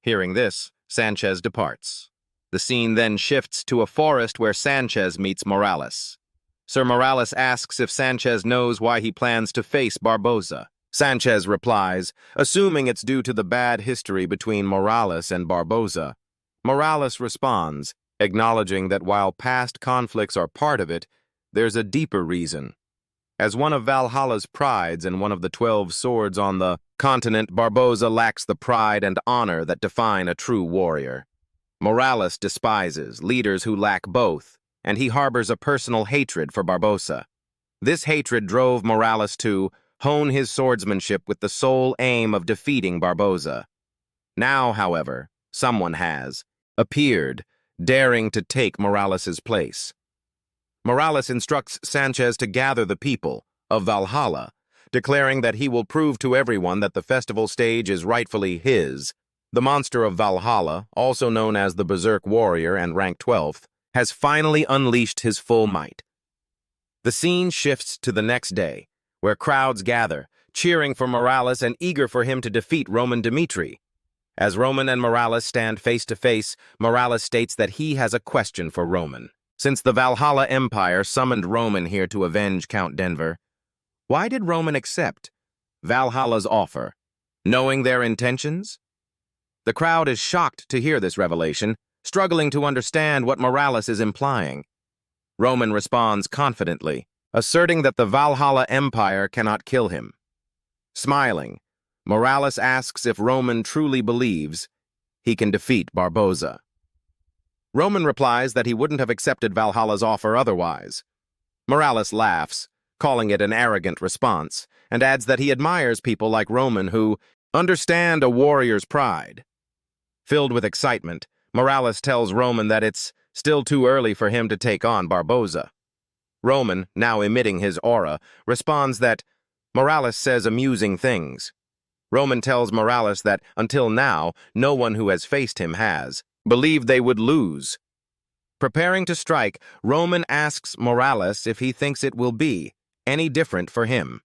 Hearing this, Sanchez departs. The scene then shifts to a forest where Sanchez meets Morales. Sir Morales asks if Sanchez knows why he plans to face Barbosa. Sanchez replies, assuming it's due to the bad history between Morales and Barbosa. Morales responds, acknowledging that while past conflicts are part of it, there's a deeper reason. As one of Valhalla's prides and one of the 12 swords on the continent, Barbosa lacks the pride and honor that define a true warrior. Morales despises leaders who lack both, and he harbors a personal hatred for Barbosa. This hatred drove Morales to hone his swordsmanship with the sole aim of defeating Barbosa. Now, however, someone has appeared, daring to take Morales's place. Morales instructs Sanchez to gather the people of Valhalla, declaring that he will prove to everyone that the festival stage is rightfully his. The monster of Valhalla, also known as the Berserk Warrior and ranked 12th, has finally unleashed his full might. The scene shifts to the next day, where crowds gather, cheering for Morales and eager for him to defeat Roman Dmitri. As Roman and Morales stand face to face, Morales states that he has a question for Roman. Since the Valhalla Empire summoned Roman here to avenge Count Denver, why did Roman accept Valhalla's offer, knowing their intentions? The crowd is shocked to hear this revelation, struggling to understand what Morales is implying. Roman responds confidently, asserting that the Valhalla Empire cannot kill him. Smiling, Morales asks if Roman truly believes he can defeat Barboza. Roman replies that he wouldn't have accepted Valhalla's offer otherwise. Morales laughs, calling it an arrogant response, and adds that he admires people like Roman who understand a warrior's pride. Filled with excitement, Morales tells Roman that it's still too early for him to take on Barboza. Roman, now emitting his aura, responds that Morales says amusing things. Roman tells Morales that, until now, no one who has faced him has believed they would lose. Preparing to strike, Roman asks Morales if he thinks it will be any different for him.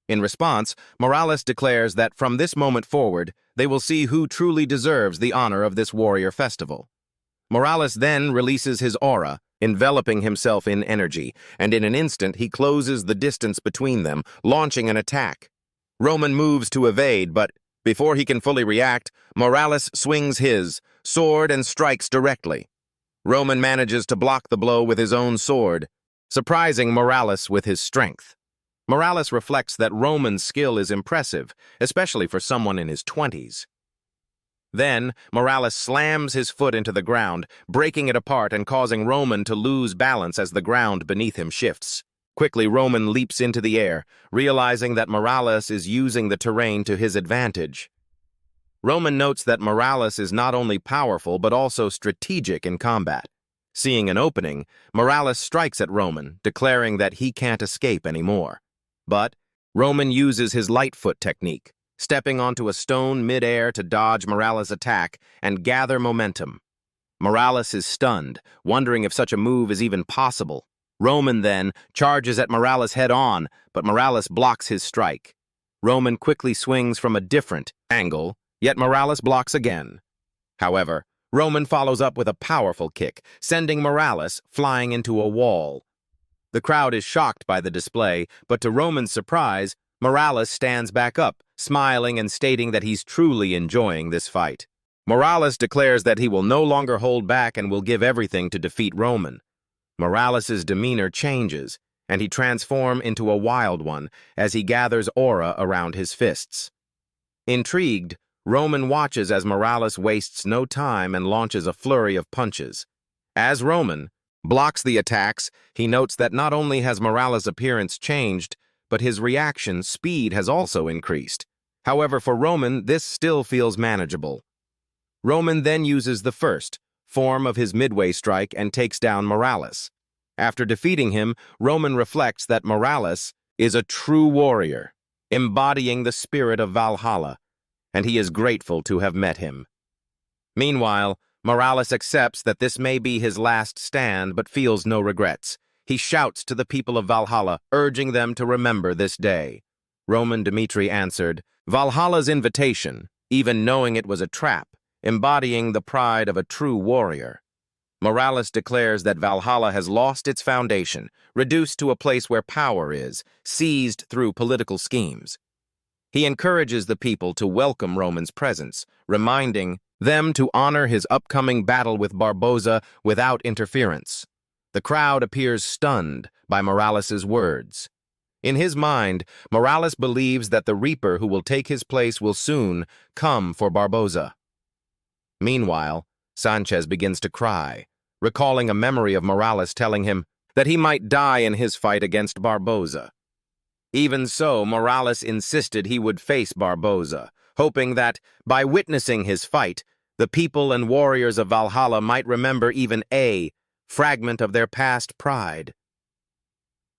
In response, Morales declares that from this moment forward, they will see who truly deserves the honor of this warrior festival. Morales then releases his aura, enveloping himself in energy, and in an instant he closes the distance between them, launching an attack. Roman moves to evade, but before he can fully react, Morales swings his sword and strikes directly. Roman manages to block the blow with his own sword, surprising Morales with his strength. Morales reflects that Roman's skill is impressive, especially for someone in his 20s. Then, Morales slams his foot into the ground, breaking it apart and causing Roman to lose balance as the ground beneath him shifts. Quickly, Roman leaps into the air, realizing that Morales is using the terrain to his advantage. Roman notes that Morales is not only powerful but also strategic in combat. Seeing an opening, Morales strikes at Roman, declaring that he can't escape anymore. But Roman uses his Lightfoot technique, stepping onto a stone mid-air to dodge Morales' attack and gather momentum. Morales is stunned, wondering if such a move is even possible. Roman then charges at Morales head-on, but Morales blocks his strike. Roman quickly swings from a different angle, yet Morales blocks again. However, Roman follows up with a powerful kick, sending Morales flying into a wall. The crowd is shocked by the display, but to Roman's surprise, Morales stands back up, smiling and stating that he's truly enjoying this fight. Morales declares that he will no longer hold back and will give everything to defeat Roman. Morales' demeanor changes, and he transforms into a wild one as he gathers aura around his fists. Intrigued, Roman watches as Morales wastes no time and launches a flurry of punches. As Roman blocks the attacks, he notes that not only has Morales' appearance changed, but his reaction speed has also increased. However, for Roman, this still feels manageable. Roman then uses the first form of his midway strike and takes down Morales. After defeating him, Roman reflects that Morales is a true warrior, embodying the spirit of Valhalla, and he is grateful to have met him. Meanwhile, Morales accepts that this may be his last stand but feels no regrets. He shouts to the people of Valhalla, urging them to remember this day. Roman Dmitri answered, Valhalla's invitation, even knowing it was a trap, embodying the pride of a true warrior. Morales declares that Valhalla has lost its foundation, reduced to a place where power is, seized through political schemes. He encourages the people to welcome Roman's presence, reminding them to honor his upcoming battle with Barboza without interference. The crowd appears stunned by Morales' words. In his mind, Morales believes that the Reaper who will take his place will soon come for Barboza. Meanwhile, Sanchez begins to cry, recalling a memory of Morales telling him that he might die in his fight against Barboza. Even so, Morales insisted he would face Barboza, hoping that, by witnessing his fight, the people and warriors of Valhalla might remember even a fragment of their past pride.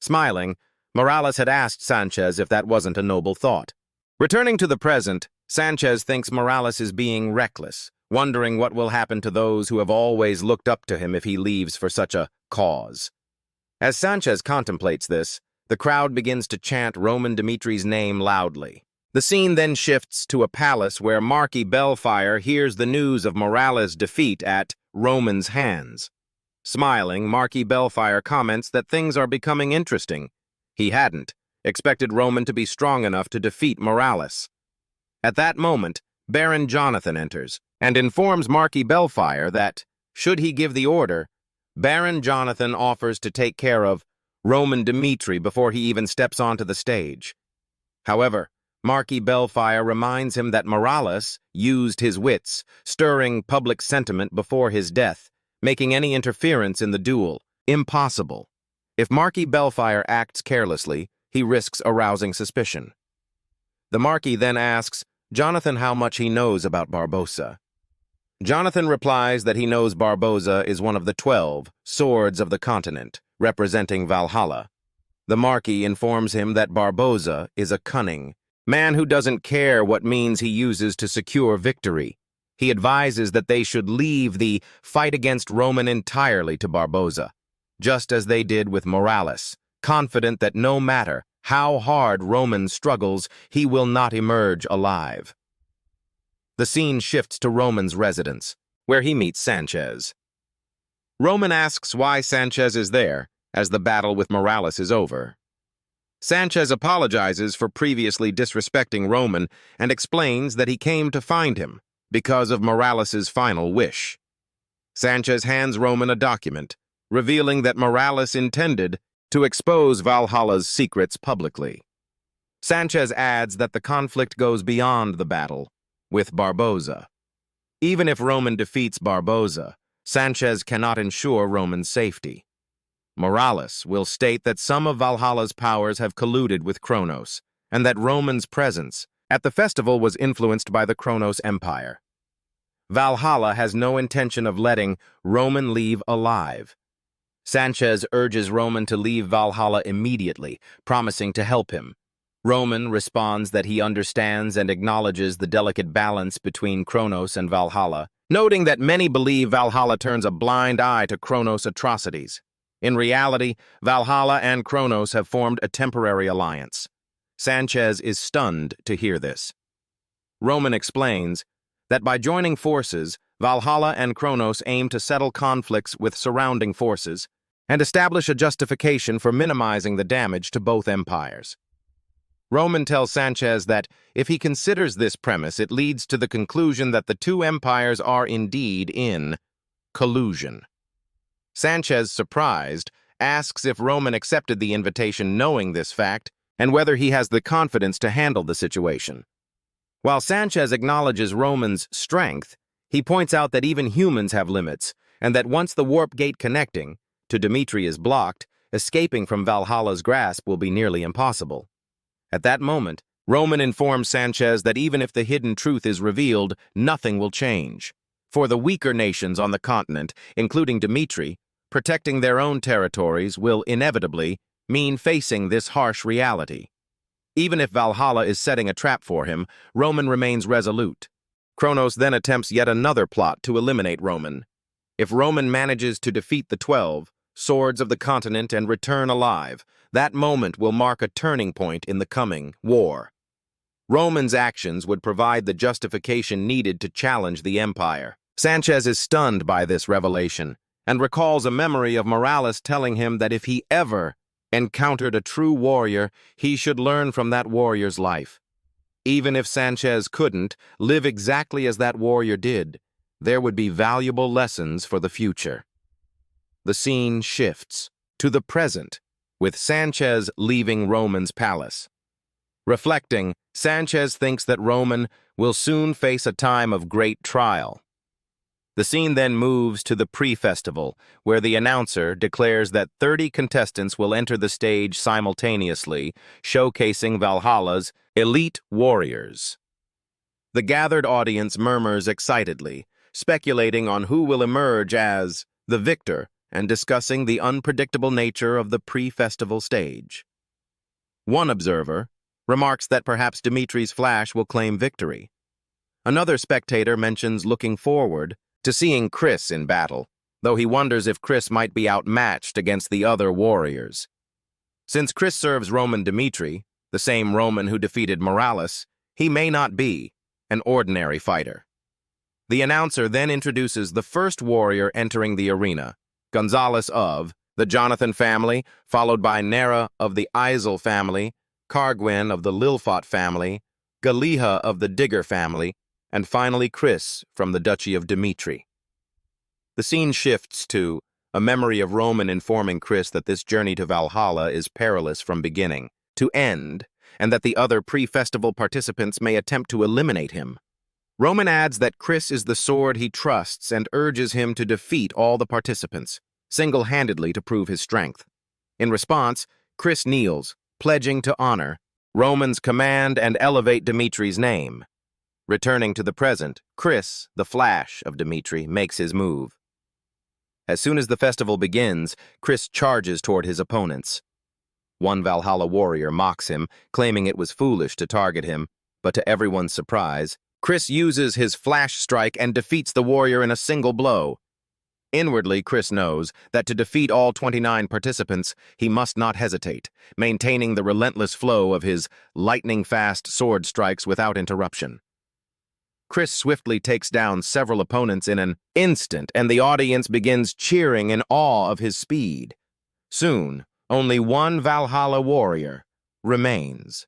Smiling, Morales had asked Sanchez if that wasn't a noble thought. Returning to the present, Sanchez thinks Morales is being reckless, wondering what will happen to those who have always looked up to him if he leaves for such a cause. As Sanchez contemplates this, the crowd begins to chant Roman Dimitri's name loudly. The scene then shifts to a palace where Marquis Bellfire hears the news of Morales' defeat at Roman's hands. Smiling, Marquis Bellfire comments that things are becoming interesting. He hadn't expected Roman to be strong enough to defeat Morales. At that moment, Baron Jonathan enters and informs Marquis Bellfire that, should he give the order, Baron Jonathan offers to take care of Roman Dmitri before he even steps onto the stage. However, Marquis Bellfire reminds him that Morales used his wits, stirring public sentiment before his death, making any interference in the duel impossible. If Marquis Bellfire acts carelessly, he risks arousing suspicion. The Marquis then asks Jonathan how much he knows about Barbossa. Jonathan replies that he knows Barbossa is one of the 12 swords of the continent, representing Valhalla. The Marquis informs him that Barbossa is a cunning man who doesn't care what means he uses to secure victory. He advises that they should leave the fight against Roman entirely to Barbossa, just as they did with Morales, confident that no matter how hard Roman struggles, he will not emerge alive. The scene shifts to Roman's residence, where he meets Sanchez. Roman asks why Sanchez is there, as the battle with Morales is over. Sanchez apologizes for previously disrespecting Roman and explains that he came to find him because of Morales's final wish. Sanchez hands Roman a document, revealing that Morales intended to expose Valhalla's secrets publicly. Sanchez adds that the conflict goes beyond the battle with Barbossa. Even if Roman defeats Barbossa, Sanchez cannot ensure Roman's safety. Morales will state that some of Valhalla's powers have colluded with Kronos, and that Roman's presence at the festival was influenced by the Kronos Empire. Valhalla has no intention of letting Roman leave alive. Sanchez urges Roman to leave Valhalla immediately, promising to help him. Roman responds that he understands and acknowledges the delicate balance between Kronos and Valhalla, noting that many believe Valhalla turns a blind eye to Kronos' atrocities. In reality, Valhalla and Kronos have formed a temporary alliance. Sanchez is stunned to hear this. Roman explains that by joining forces, Valhalla and Kronos aim to settle conflicts with surrounding forces and establish a justification for minimizing the damage to both empires. Roman tells Sanchez that if he considers this premise, it leads to the conclusion that the two empires are indeed in collusion. Sanchez, surprised, asks if Roman accepted the invitation knowing this fact and whether he has the confidence to handle the situation. While Sanchez acknowledges Roman's strength, he points out that even humans have limits and that once the warp gate connecting to Dmitri is blocked, escaping from Valhalla's grasp will be nearly impossible. At that moment, Roman informs Sanchez that even if the hidden truth is revealed, nothing will change. For the weaker nations on the continent, including Dmitri, protecting their own territories will inevitably mean facing this harsh reality. Even if Valhalla is setting a trap for him, Roman remains resolute. Kronos then attempts yet another plot to eliminate Roman. If Roman manages to defeat the 12 swords of the continent and return alive, that moment will mark a turning point in the coming war. Roman's actions would provide the justification needed to challenge the empire. Sanchez is stunned by this revelation and recalls a memory of Morales telling him that if he ever encountered a true warrior, he should learn from that warrior's life. Even if Sanchez couldn't live exactly as that warrior did, there would be valuable lessons for the future. The scene shifts to the present, with Sanchez leaving Roman's palace. Reflecting, Sanchez thinks that Roman will soon face a time of great trial. The scene then moves to the pre-festival, where the announcer declares that 30 contestants will enter the stage simultaneously, showcasing Valhalla's elite warriors. The gathered audience murmurs excitedly, speculating on who will emerge as the victor and discussing the unpredictable nature of the pre-festival stage. One observer remarks that perhaps Dmitri's flash will claim victory. Another spectator mentions looking forward to seeing Chris in battle, though he wonders if Chris might be outmatched against the other warriors. Since Chris serves Roman Dmitri, the same Roman who defeated Morales, he may not be an ordinary fighter. The announcer then introduces the first warrior entering the arena, Gonzalez of the Jonathan family, followed by Nera of the Isel family, Cargwin of the Lilfot family, Galiha of the Digger family, and finally Chris from the Duchy of Dmitri. The scene shifts to a memory of Roman informing Chris that this journey to Valhalla is perilous from beginning to end, and that the other pre-festival participants may attempt to eliminate him. Roman adds that Chris is the sword he trusts and urges him to defeat all the participants, single-handedly to prove his strength. In response, Chris kneels, pledging to honor Roman's command and elevate Dmitri's name. Returning to the present, Chris, the Flash of Dmitri, makes his move. As soon as the festival begins, Chris charges toward his opponents. One Valhalla warrior mocks him, claiming it was foolish to target him, but to everyone's surprise, Chris uses his flash strike and defeats the warrior in a single blow. Inwardly, Chris knows that to defeat all 29 participants, he must not hesitate, maintaining the relentless flow of his lightning-fast sword strikes without interruption. Chris swiftly takes down several opponents in an instant, and the audience begins cheering in awe of his speed. Soon, only one Valhalla warrior remains.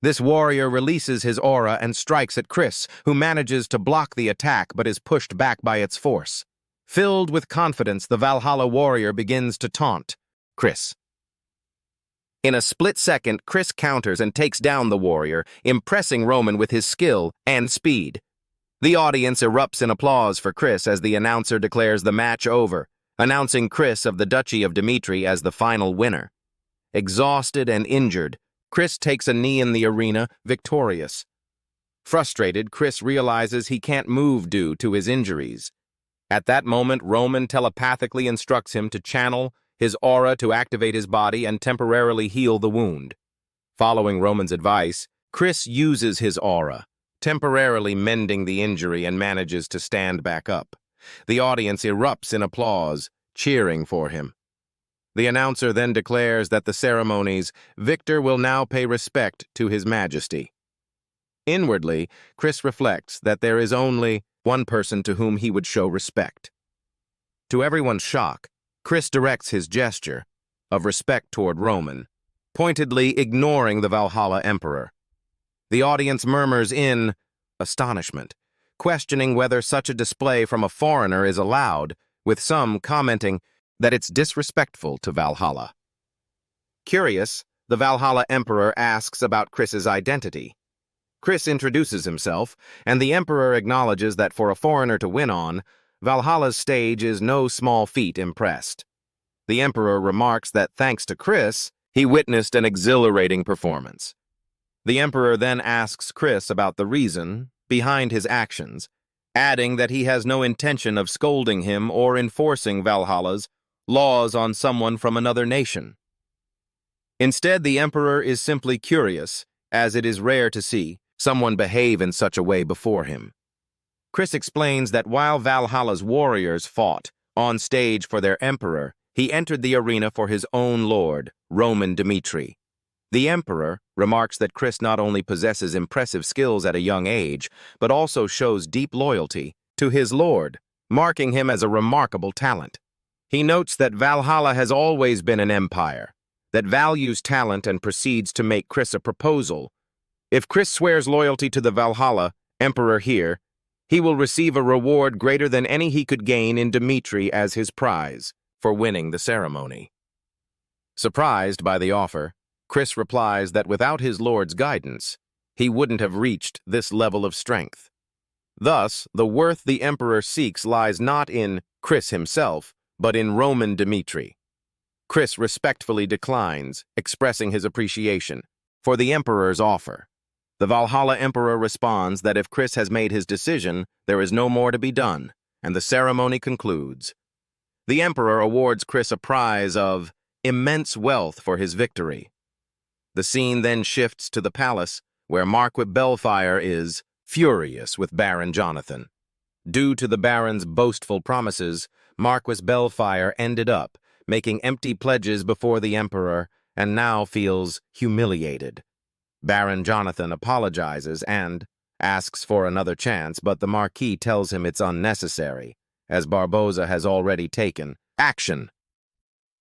This warrior releases his aura and strikes at Chris, who manages to block the attack but is pushed back by its force. Filled with confidence, the Valhalla warrior begins to taunt Chris. In a split second, Chris counters and takes down the warrior, impressing Roman with his skill and speed. The audience erupts in applause for Chris as the announcer declares the match over, announcing Chris of the Duchy of Dmitri as the final winner. Exhausted and injured, Chris takes a knee in the arena, victorious. Frustrated, Chris realizes he can't move due to his injuries. At that moment, Roman telepathically instructs him to channel his aura to activate his body and temporarily heal the wound. Following Roman's advice, Chris uses his aura, temporarily mending the injury, and manages to stand back up. The audience erupts in applause, cheering for him. The announcer then declares that the ceremony's victor will now pay respect to His Majesty. Inwardly, Chris reflects that there is only one person to whom he would show respect. To everyone's shock, Chris directs his gesture of respect toward Roman, pointedly ignoring the Valhalla Emperor. The audience murmurs in astonishment, questioning whether such a display from a foreigner is allowed, with some commenting that it's disrespectful to Valhalla. Curious, the Valhalla Emperor asks about Chris's identity. Chris introduces himself, and the Emperor acknowledges that for a foreigner to win on, Valhalla's stage is no small feat impressed. The Emperor remarks that thanks to Chris, he witnessed an exhilarating performance. The Emperor then asks Chris about the reason behind his actions, adding that he has no intention of scolding him or enforcing Valhalla's laws on someone from another nation. Instead, the Emperor is simply curious, as it is rare to see someone behave in such a way before him. Chris explains that while Valhalla's warriors fought on stage for their emperor, he entered the arena for his own lord, Roman Dmitri. The Emperor remarks that Chris not only possesses impressive skills at a young age, but also shows deep loyalty to his lord, marking him as a remarkable talent. He notes that Valhalla has always been an empire that values talent and proceeds to make Chris a proposal. If Chris swears loyalty to the Valhalla Emperor here, he will receive a reward greater than any he could gain in Dmitri as his prize for winning the ceremony. Surprised by the offer, Chris replies that without his lord's guidance, he wouldn't have reached this level of strength. Thus, the worth the Emperor seeks lies not in Chris himself, but in Roman Dmitri. Chris respectfully declines, expressing his appreciation for the Emperor's offer. The Valhalla Emperor responds that if Chris has made his decision, there is no more to be done, and the ceremony concludes. The Emperor awards Chris a prize of immense wealth for his victory. The scene then shifts to the palace, where Marquis Belfire is furious with Baron Jonathan. Due to the Baron's boastful promises, Marquis Belfire ended up making empty pledges before the Emperor and now feels humiliated. Baron Jonathan apologizes and asks for another chance, but the Marquis tells him it's unnecessary, as Barboza has already taken action.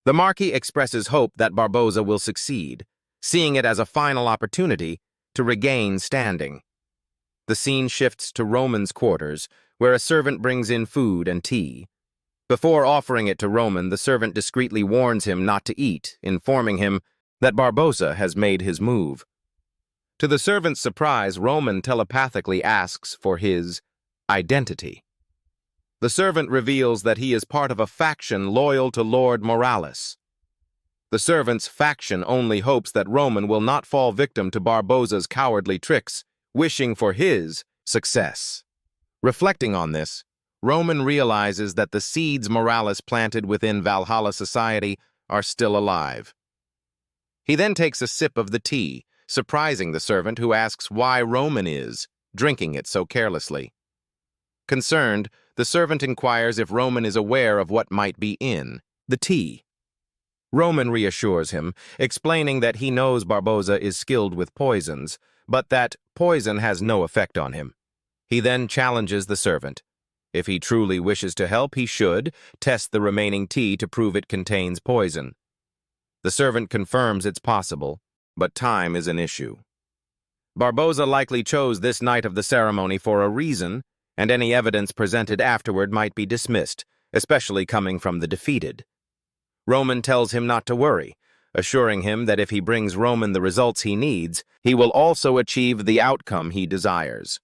The Marquis expresses hope that Barboza will succeed, seeing it as a final opportunity to regain standing. The scene shifts to Roman's quarters, where a servant brings in food and tea. Before offering it to Roman, the servant discreetly warns him not to eat, informing him that Barboza has made his move. To the servant's surprise, Roman telepathically asks for his identity. The servant reveals that he is part of a faction loyal to Lord Morales. The servant's faction only hopes that Roman will not fall victim to Barboza's cowardly tricks, wishing for his success. Reflecting on this, Roman realizes that the seeds Morales planted within Valhalla society are still alive. He then takes a sip of the tea, surprising the servant, who asks why Roman is drinking it so carelessly. Concerned, the servant inquires if Roman is aware of what might be in the tea. Roman reassures him, explaining that he knows Barboza is skilled with poisons, but that poison has no effect on him. He then challenges the servant. If he truly wishes to help, he should test the remaining tea to prove it contains poison. The servant confirms it's possible, but time is an issue. Barboza likely chose this night of the ceremony for a reason, and any evidence presented afterward might be dismissed, especially coming from the defeated. Roman tells him not to worry, assuring him that if he brings Roman the results he needs, he will also achieve the outcome he desires.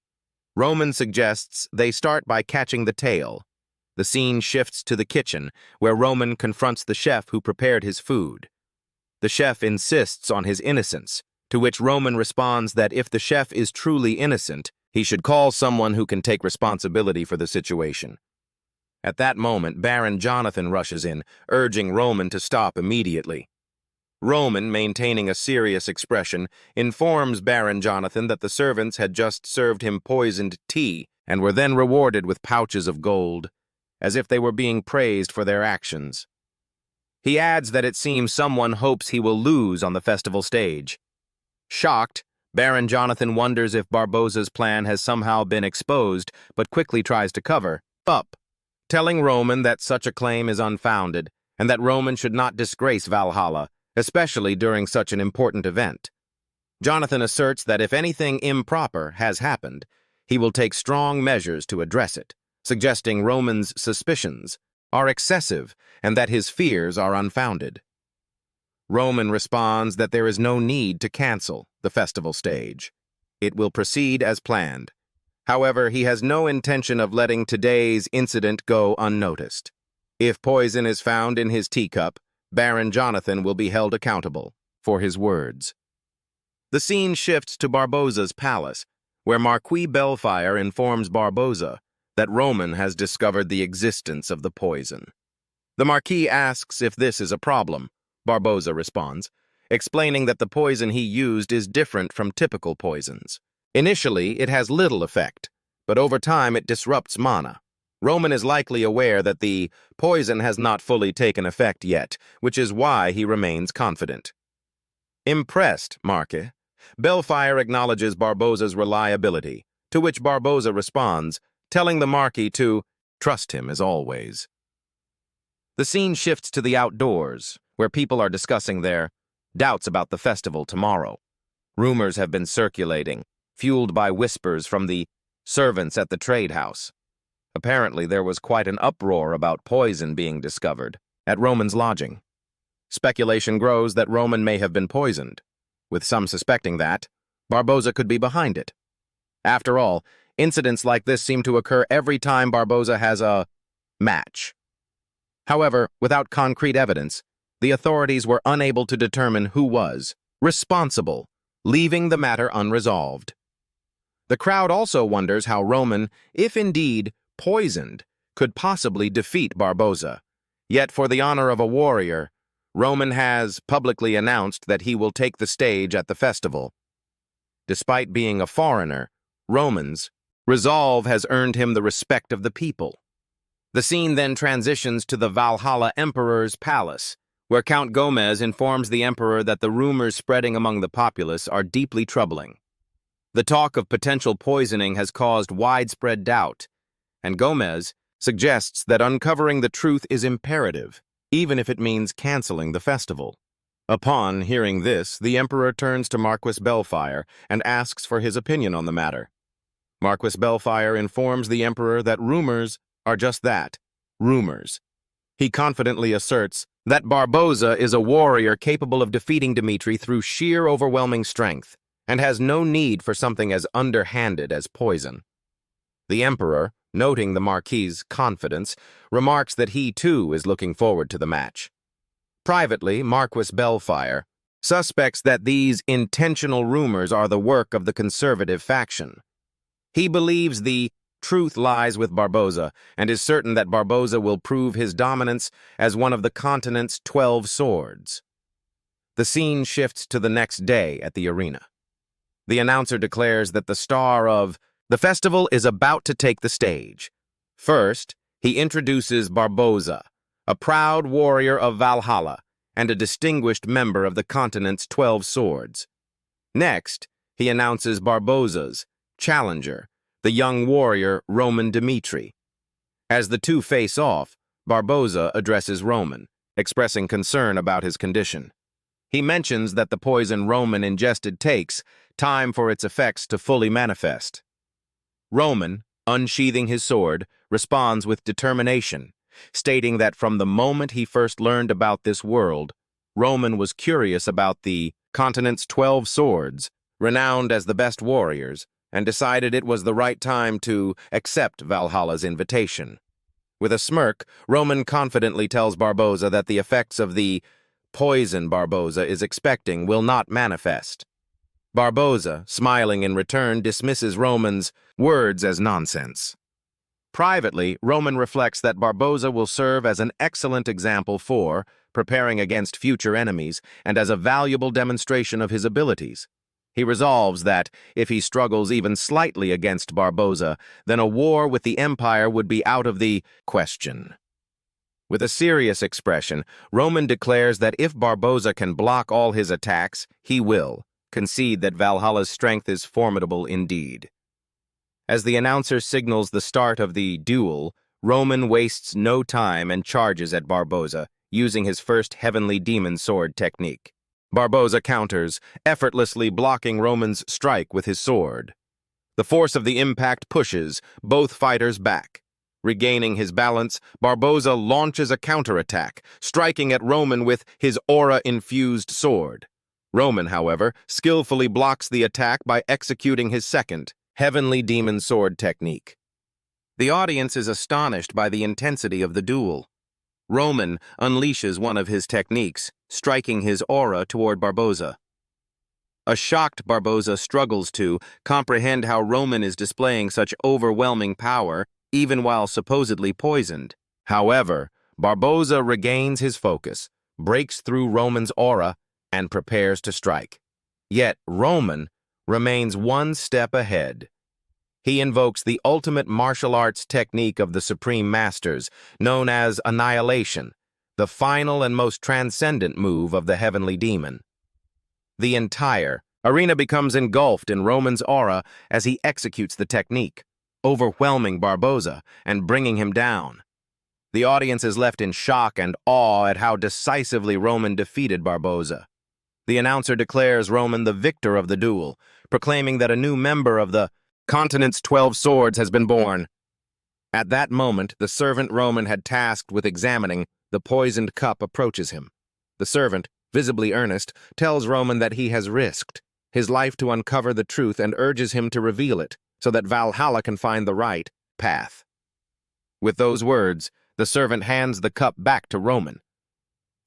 Roman suggests they start by catching the tail. The scene shifts to the kitchen, where Roman confronts the chef who prepared his food. The chef insists on his innocence, to which Roman responds that if the chef is truly innocent, he should call someone who can take responsibility for the situation. At that moment, Baron Jonathan rushes in, urging Roman to stop immediately. Roman, maintaining a serious expression, informs Baron Jonathan that the servants had just served him poisoned tea and were then rewarded with pouches of gold, as if they were being praised for their actions. He adds that it seems someone hopes he will lose on the festival stage. Shocked, Baron Jonathan wonders if Barboza's plan has somehow been exposed, but quickly tries to cover up, telling Roman that such a claim is unfounded and that Roman should not disgrace Valhalla, especially during such an important event. Jonathan asserts that if anything improper has happened, he will take strong measures to address it, suggesting Roman's suspicions are excessive and that his fears are unfounded. Roman responds that there is no need to cancel the festival stage. It will proceed as planned. However, he has no intention of letting today's incident go unnoticed. If poison is found in his teacup, Baron Jonathan will be held accountable for his words. The scene shifts to Barboza's palace, where Marquis Bellfire informs Barboza that Roman has discovered the existence of the poison. The Marquis asks if this is a problem. Barboza responds, explaining that the poison he used is different from typical poisons. Initially, it has little effect, but over time it disrupts mana. Roman is likely aware that the poison has not fully taken effect yet, which is why he remains confident. Impressed, Marquis, Bellfire acknowledges Barboza's reliability, to which Barboza responds, telling the Marquis to trust him as always. The scene shifts to the outdoors, where people are discussing their doubts about the festival tomorrow. Rumors have been circulating, fueled by whispers from the servants at the trade house. Apparently, there was quite an uproar about poison being discovered at Roman's lodging. Speculation grows that Roman may have been poisoned, with some suspecting that Barboza could be behind it. After all, incidents like this seem to occur every time Barboza has a match. However, without concrete evidence, the authorities were unable to determine who was responsible, leaving the matter unresolved. The crowd also wonders how Roman, if indeed poisoned, could possibly defeat Barboza. Yet for the honor of a warrior, Roman has publicly announced that he will take the stage at the festival. Despite being a foreigner, Roman's resolve has earned him the respect of the people. The scene then transitions to the Valhalla Emperor's palace, where Count Gomez informs the Emperor that the rumors spreading among the populace are deeply troubling. The talk of potential poisoning has caused widespread doubt, and Gomez suggests that uncovering the truth is imperative, even if it means canceling the festival. Upon hearing this, the Emperor turns to Marquis Bellfire and asks for his opinion on the matter. Marquis Bellfire informs the Emperor that rumors are just that, rumors, He confidently asserts that Barboza is a warrior capable of defeating Dmitri through sheer overwhelming strength and has no need for something as underhanded as poison. The Emperor, noting the Marquis's confidence, remarks that he too is looking forward to the match. Privately, Marquis Bellfire suspects that these intentional rumors are the work of the conservative faction. He believes the truth lies with Barboza and is certain that Barboza will prove his dominance as one of the continent's 12 swords. The scene shifts to the next day at the arena. The announcer declares that the star of the festival is about to take the stage. First, he introduces Barboza, a proud warrior of Valhalla and a distinguished member of the continent's 12 swords. Next, he announces Barboza's challenger, the young warrior Roman Dmitri. As the two face off, Barboza addresses Roman, expressing concern about his condition. He mentions that the poison Roman ingested takes time for its effects to fully manifest. Roman, unsheathing his sword, responds with determination, stating that from the moment he first learned about this world, Roman was curious about the continent's 12 swords, renowned as the best warriors, and decided it was the right time to accept Valhalla's invitation. With a smirk, Roman confidently tells Barboza that the effects of the poison Barboza is expecting will not manifest. Barboza, smiling in return, dismisses Roman's words as nonsense. Privately, Roman reflects that Barboza will serve as an excellent example for preparing against future enemies and as a valuable demonstration of his abilities. He resolves that, if he struggles even slightly against Barboza, then a war with the Empire would be out of the question. With a serious expression, Roman declares that if Barboza can block all his attacks, he will concede that Valhalla's strength is formidable indeed. As the announcer signals the start of the duel, Roman wastes no time and charges at Barboza, using his first heavenly demon sword technique. Barboza counters, effortlessly blocking Roman's strike with his sword. The force of the impact pushes both fighters back. Regaining his balance, Barboza launches a counterattack, striking at Roman with his aura-infused sword. Roman, however, skillfully blocks the attack by executing his second, heavenly demon sword technique. The audience is astonished by the intensity of the duel. Roman unleashes one of his techniques, striking his aura toward Barboza. A shocked Barboza struggles to comprehend how Roman is displaying such overwhelming power even while supposedly poisoned. However, Barboza regains his focus, breaks through Roman's aura, and prepares to strike. Yet Roman remains one step ahead. He invokes the ultimate martial arts technique of the Supreme Masters, known as Annihilation, the final and most transcendent move of the heavenly demon. The entire arena becomes engulfed in Roman's aura as he executes the technique, overwhelming Barboza and bringing him down. The audience is left in shock and awe at how decisively Roman defeated Barboza. The announcer declares Roman the victor of the duel, proclaiming that a new member of the continent's 12 swords has been born. At that moment, the servant Roman had tasked with examining the poisoned cup approaches him. The servant, visibly earnest, tells Roman that he has risked his life to uncover the truth and urges him to reveal it so that Valhalla can find the right path. With those words, the servant hands the cup back to Roman.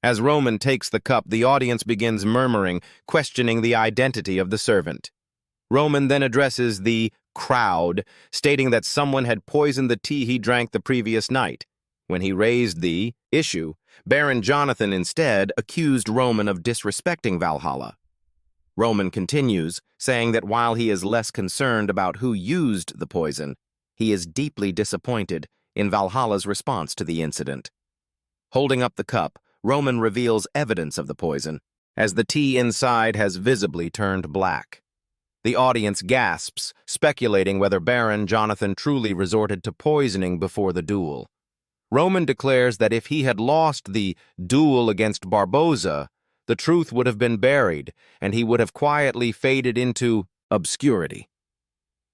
As Roman takes the cup, the audience begins murmuring, questioning the identity of the servant. Roman then addresses the crowd, stating that someone had poisoned the tea he drank the previous night. When he raised the issue, Baron Jonathan instead accused Roman of disrespecting Valhalla. Roman continues, saying that while he is less concerned about who used the poison, he is deeply disappointed in Valhalla's response to the incident. Holding up the cup, Roman reveals evidence of the poison, as the tea inside has visibly turned black. The audience gasps, speculating whether Baron Jonathan truly resorted to poisoning before the duel. Roman declares that if he had lost the duel against Barboza, the truth would have been buried, and he would have quietly faded into obscurity.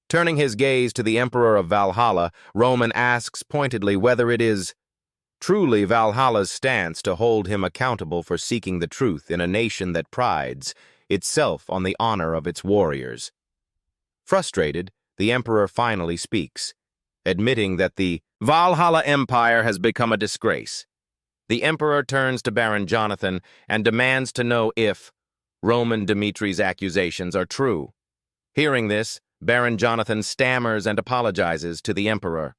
Turning his gaze to the Emperor of Valhalla, Roman asks pointedly whether it is Truly Valhalla's stance to hold him accountable for seeking the truth in a nation that prides itself on the honor of its warriors. Frustrated, the Emperor finally speaks, admitting that the Valhalla Empire has become a disgrace. The Emperor turns to Baron Jonathan and demands to know if Roman Dmitri's accusations are true. Hearing this, Baron Jonathan stammers and apologizes to the Emperor.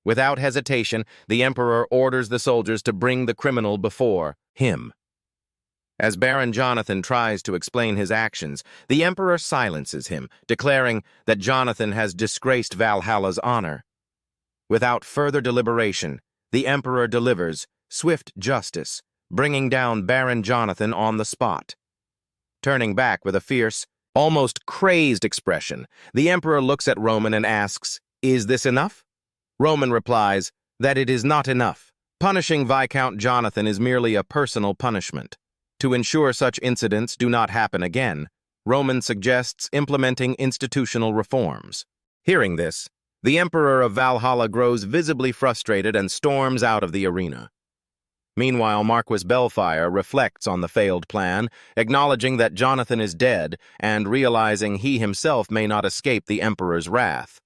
Without hesitation, the Emperor orders the soldiers to bring the criminal before him. As Baron Jonathan tries to explain his actions, the Emperor silences him, declaring that Jonathan has disgraced Valhalla's honor. Without further deliberation, the Emperor delivers swift justice, bringing down Baron Jonathan on the spot. Turning back with a fierce, almost crazed expression, the Emperor looks at Roman and asks, "Is this enough?" Roman replies that it is not enough. Punishing Viscount Jonathan is merely a personal punishment. To ensure such incidents do not happen again, Roman suggests implementing institutional reforms. Hearing this, the Emperor of Valhalla grows visibly frustrated and storms out of the arena. Meanwhile, Marquis Bellfire reflects on the failed plan, acknowledging that Jonathan is dead and realizing he himself may not escape the Emperor's wrath.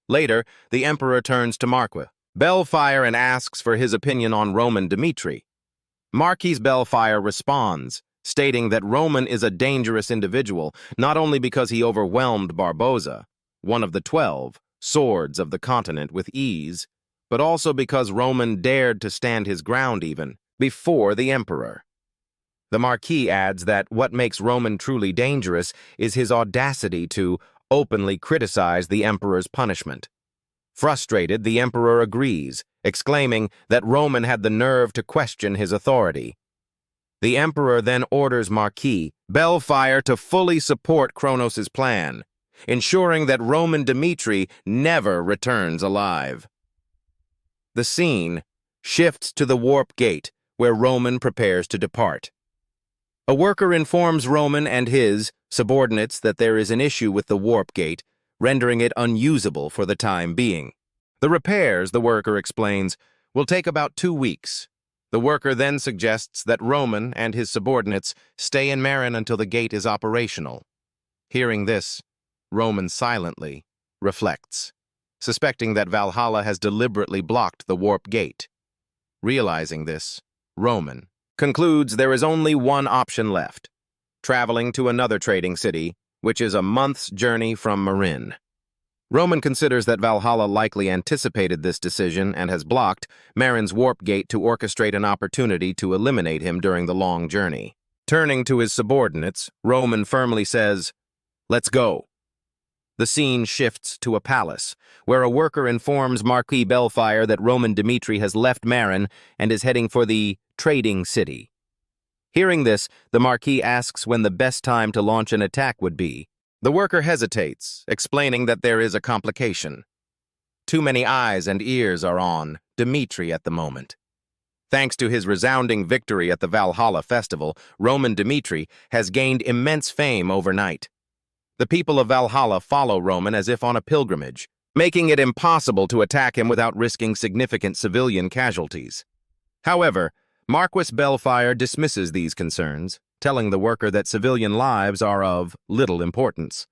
Later, the Emperor turns to Marquis Bellfire and asks for his opinion on Roman Dmitri. Marquis Bellfire responds, stating that Roman is a dangerous individual, not only because he overwhelmed Barboza, one of the 12 swords of the continent, with ease, but also because Roman dared to stand his ground even before the Emperor. The Marquis adds that what makes Roman truly dangerous is his audacity to openly criticize the Emperor's punishment. Frustrated, the Emperor agrees, exclaiming that Roman had the nerve to question his authority. The Emperor then orders Marquis Bellfire to fully support Kronos' plan, ensuring that Roman Dmitri never returns alive. The scene shifts to the warp gate, where Roman prepares to depart. A worker informs Roman and his subordinates that there is an issue with the warp gate, rendering it unusable for the time being. The repairs, the worker explains, will take about 2 weeks. The worker then suggests that Roman and his subordinates stay in Marin until the gate is operational. Hearing this, Roman silently reflects, suspecting that Valhalla has deliberately blocked the warp gate. Realizing this, Roman concludes there is only one option left, traveling to another trading city, which is a month's journey from Marin. Roman considers that Valhalla likely anticipated this decision and has blocked Marin's warp gate to orchestrate an opportunity to eliminate him during the long journey. Turning to his subordinates, Roman firmly says, "Let's go." The scene shifts to a palace, where a worker informs Marquis Bellfire that Roman Dmitri has left Marin and is heading for the trading city. Hearing this, the Marquis asks when the best time to launch an attack would be. The worker hesitates, explaining that there is a complication. Too many eyes and ears are on Dmitri at the moment. Thanks to his resounding victory at the Valhalla festival, Roman Dmitri has gained immense fame overnight. The people of Valhalla follow Roman as if on a pilgrimage, making it impossible to attack him without risking significant civilian casualties. However, Marquis Bellfire dismisses these concerns, telling the worker that civilian lives are of little importance.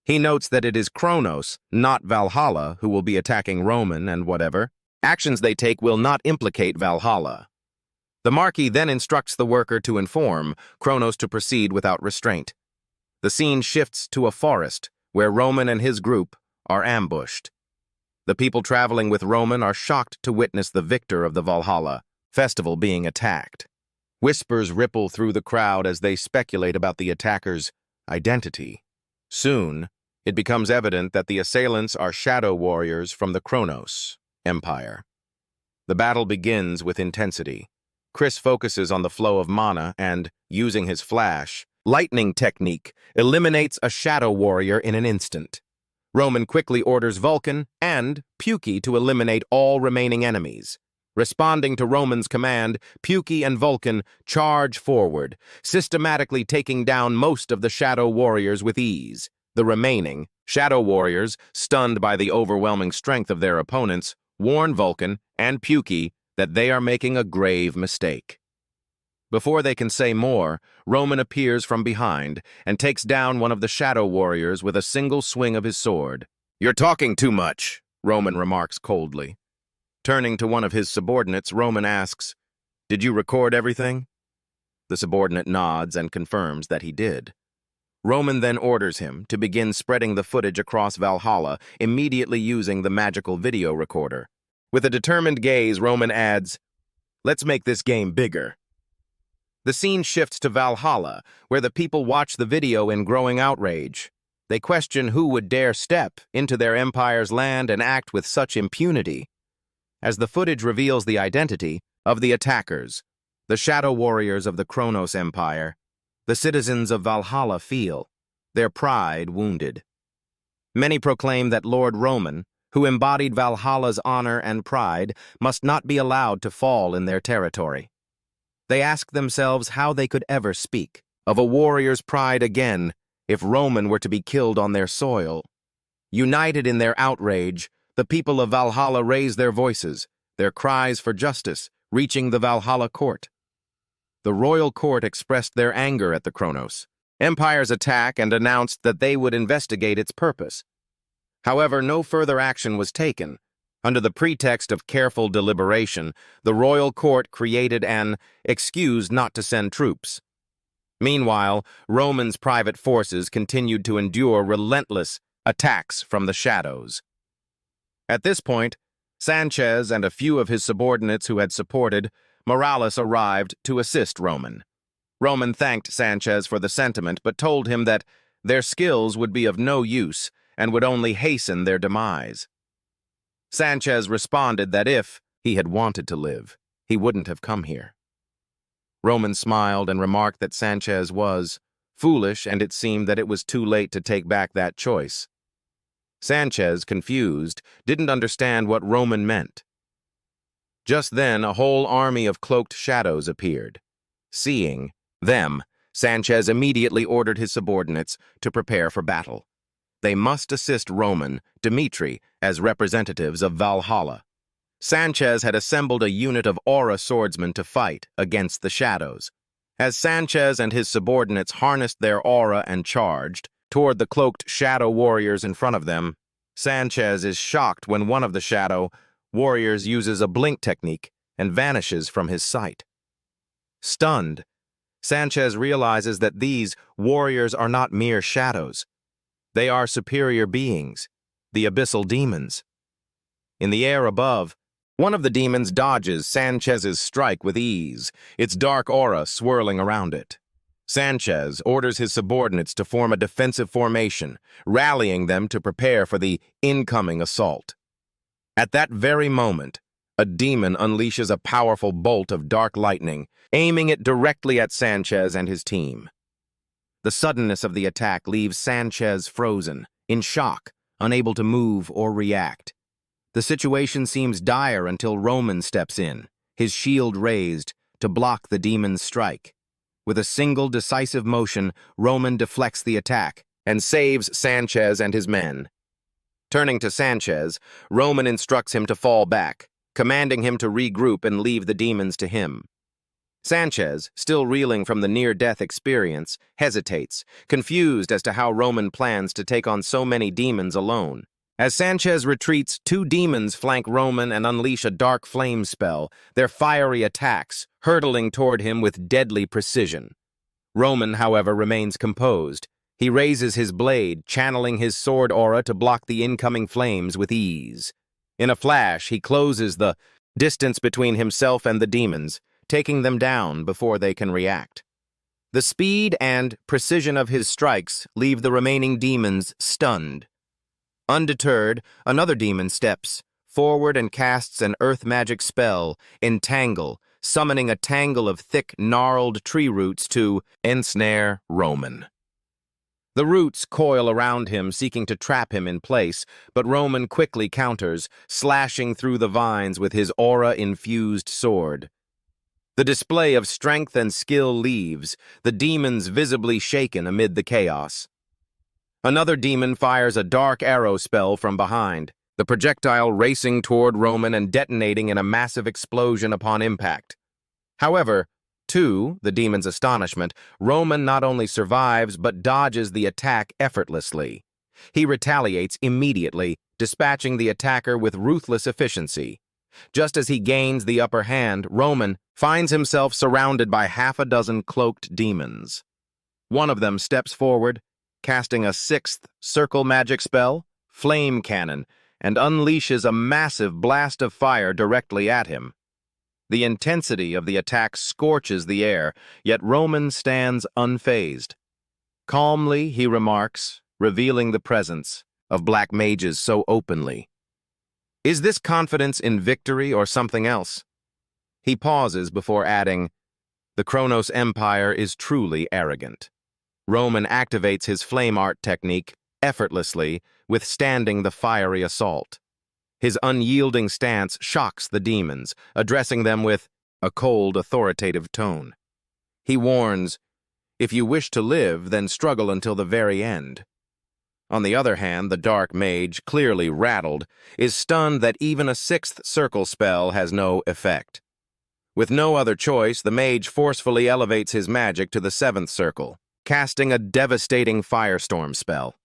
He notes that it is Kronos, not Valhalla, who will be attacking Roman, and whatever actions they take will not implicate Valhalla. The Marquis then instructs the worker to inform Kronos to proceed without restraint. The scene shifts to a forest, where Roman and his group are ambushed. The people traveling with Roman are shocked to witness the victor of the Valhalla festival being attacked. Whispers ripple through the crowd as they speculate about the attacker's identity. Soon, it becomes evident that the assailants are shadow warriors from the Kronos Empire. The battle begins with intensity. Chris focuses on the flow of mana and, using his flash, lightning technique, eliminates a shadow warrior in an instant. Roman quickly orders Vulcan and Pukey to eliminate all remaining enemies. Responding to Roman's command, Pukey and Vulcan charge forward, systematically taking down most of the Shadow Warriors with ease. The remaining Shadow Warriors, stunned by the overwhelming strength of their opponents, warn Vulcan and Pukey that they are making a grave mistake. Before they can say more, Roman appears from behind and takes down one of the shadow warriors with a single swing of his sword. "You're talking too much," Roman remarks coldly. Turning to one of his subordinates, Roman asks, "Did you record everything?" The subordinate nods and confirms that he did. Roman then orders him to begin spreading the footage across Valhalla, immediately using the magical video recorder. With a determined gaze, Roman adds, "Let's make this game bigger." The scene shifts to Valhalla, where the people watch the video in growing outrage. They question who would dare step into their empire's land and act with such impunity. As the footage reveals the identity of the attackers, the shadow warriors of the Kronos Empire, the citizens of Valhalla feel their pride wounded. Many proclaim that Lord Roman, who embodied Valhalla's honor and pride, must not be allowed to fall in their territory. They ask themselves how they could ever speak of a warrior's pride again if Roman were to be killed on their soil. United in their outrage, the people of Valhalla raise their voices, their cries for justice reaching the Valhalla court. The royal court expressed their anger at the Kronos Empire's attack and announced that they would investigate its purpose. However, no further action was taken. Under the pretext of careful deliberation, the royal court created an excuse not to send troops. Meanwhile, Roman's private forces continued to endure relentless attacks from the shadows. At this point, Sanchez and a few of his subordinates who had supported Morales arrived to assist Roman. Roman thanked Sanchez for the sentiment, but told him that their skills would be of no use and would only hasten their demise. Sanchez responded that if he had wanted to live, he wouldn't have come here. Roman smiled and remarked that Sanchez was foolish, and it seemed that it was too late to take back that choice. Sanchez, confused, didn't understand what Roman meant. Just then, a whole army of cloaked shadows appeared. Seeing them, Sanchez immediately ordered his subordinates to prepare for battle. They must assist Roman, Dmitri, as representatives of Valhalla. Sanchez had assembled a unit of aura swordsmen to fight against the shadows. As Sanchez and his subordinates harnessed their aura and charged toward the cloaked shadow warriors in front of them, Sanchez is shocked when one of the shadow warriors uses a blink technique and vanishes from his sight. Stunned, Sanchez realizes that these warriors are not mere shadows. They are superior beings, the abyssal demons. In the air above, one of the demons dodges Sanchez's strike with ease, its dark aura swirling around it. Sanchez orders his subordinates to form a defensive formation, rallying them to prepare for the incoming assault. At that very moment, a demon unleashes a powerful bolt of dark lightning, aiming it directly at Sanchez and his team. The suddenness of the attack leaves Sanchez frozen, in shock, unable to move or react. The situation seems dire until Roman steps in, his shield raised, to block the demon's strike. With a single decisive motion, Roman deflects the attack and saves Sanchez and his men. Turning to Sanchez, Roman instructs him to fall back, commanding him to regroup and leave the demons to him. Sanchez, still reeling from the near-death experience, hesitates, confused as to how Roman plans to take on so many demons alone. As Sanchez retreats, two demons flank Roman and unleash a dark flame spell, their fiery attacks hurtling toward him with deadly precision. Roman, however, remains composed. He raises his blade, channeling his sword aura to block the incoming flames with ease. In a flash, he closes the distance between himself and the demons, taking them down before they can react. The speed and precision of his strikes leave the remaining demons stunned. Undeterred, another demon steps forward and casts an earth magic spell, Entangle, summoning a tangle of thick, gnarled tree roots to ensnare Roman. The roots coil around him, seeking to trap him in place, but Roman quickly counters, slashing through the vines with his aura-infused sword. The display of strength and skill leaves, the demons visibly shaken amid the chaos. Another demon fires a dark arrow spell from behind. The the projectile racing toward Roman and detonating in a massive explosion upon impact. However, to the demon's astonishment, Roman not only survives but dodges the attack effortlessly. He retaliates immediately, dispatching the attacker with ruthless efficiency. Just as he gains the upper hand, Roman finds himself surrounded by half a dozen cloaked demons. One of them steps forward, casting a sixth circle magic spell, Flame Cannon, and unleashes a massive blast of fire directly at him. The intensity of the attack scorches the air, yet Roman stands unfazed. Calmly, he remarks, revealing the presence of black mages so openly. Is this confidence in victory or something else? He pauses before adding, the Kronos Empire is truly arrogant. Roman activates his flame art technique effortlessly, withstanding the fiery assault. His unyielding stance shocks the demons, addressing them with a cold, authoritative tone. He warns, if you wish to live, then struggle until the very end. On the other hand, the dark mage, clearly rattled, is stunned that even a sixth circle spell has no effect. With no other choice, the mage forcefully elevates his magic to the seventh circle, casting a devastating firestorm spell.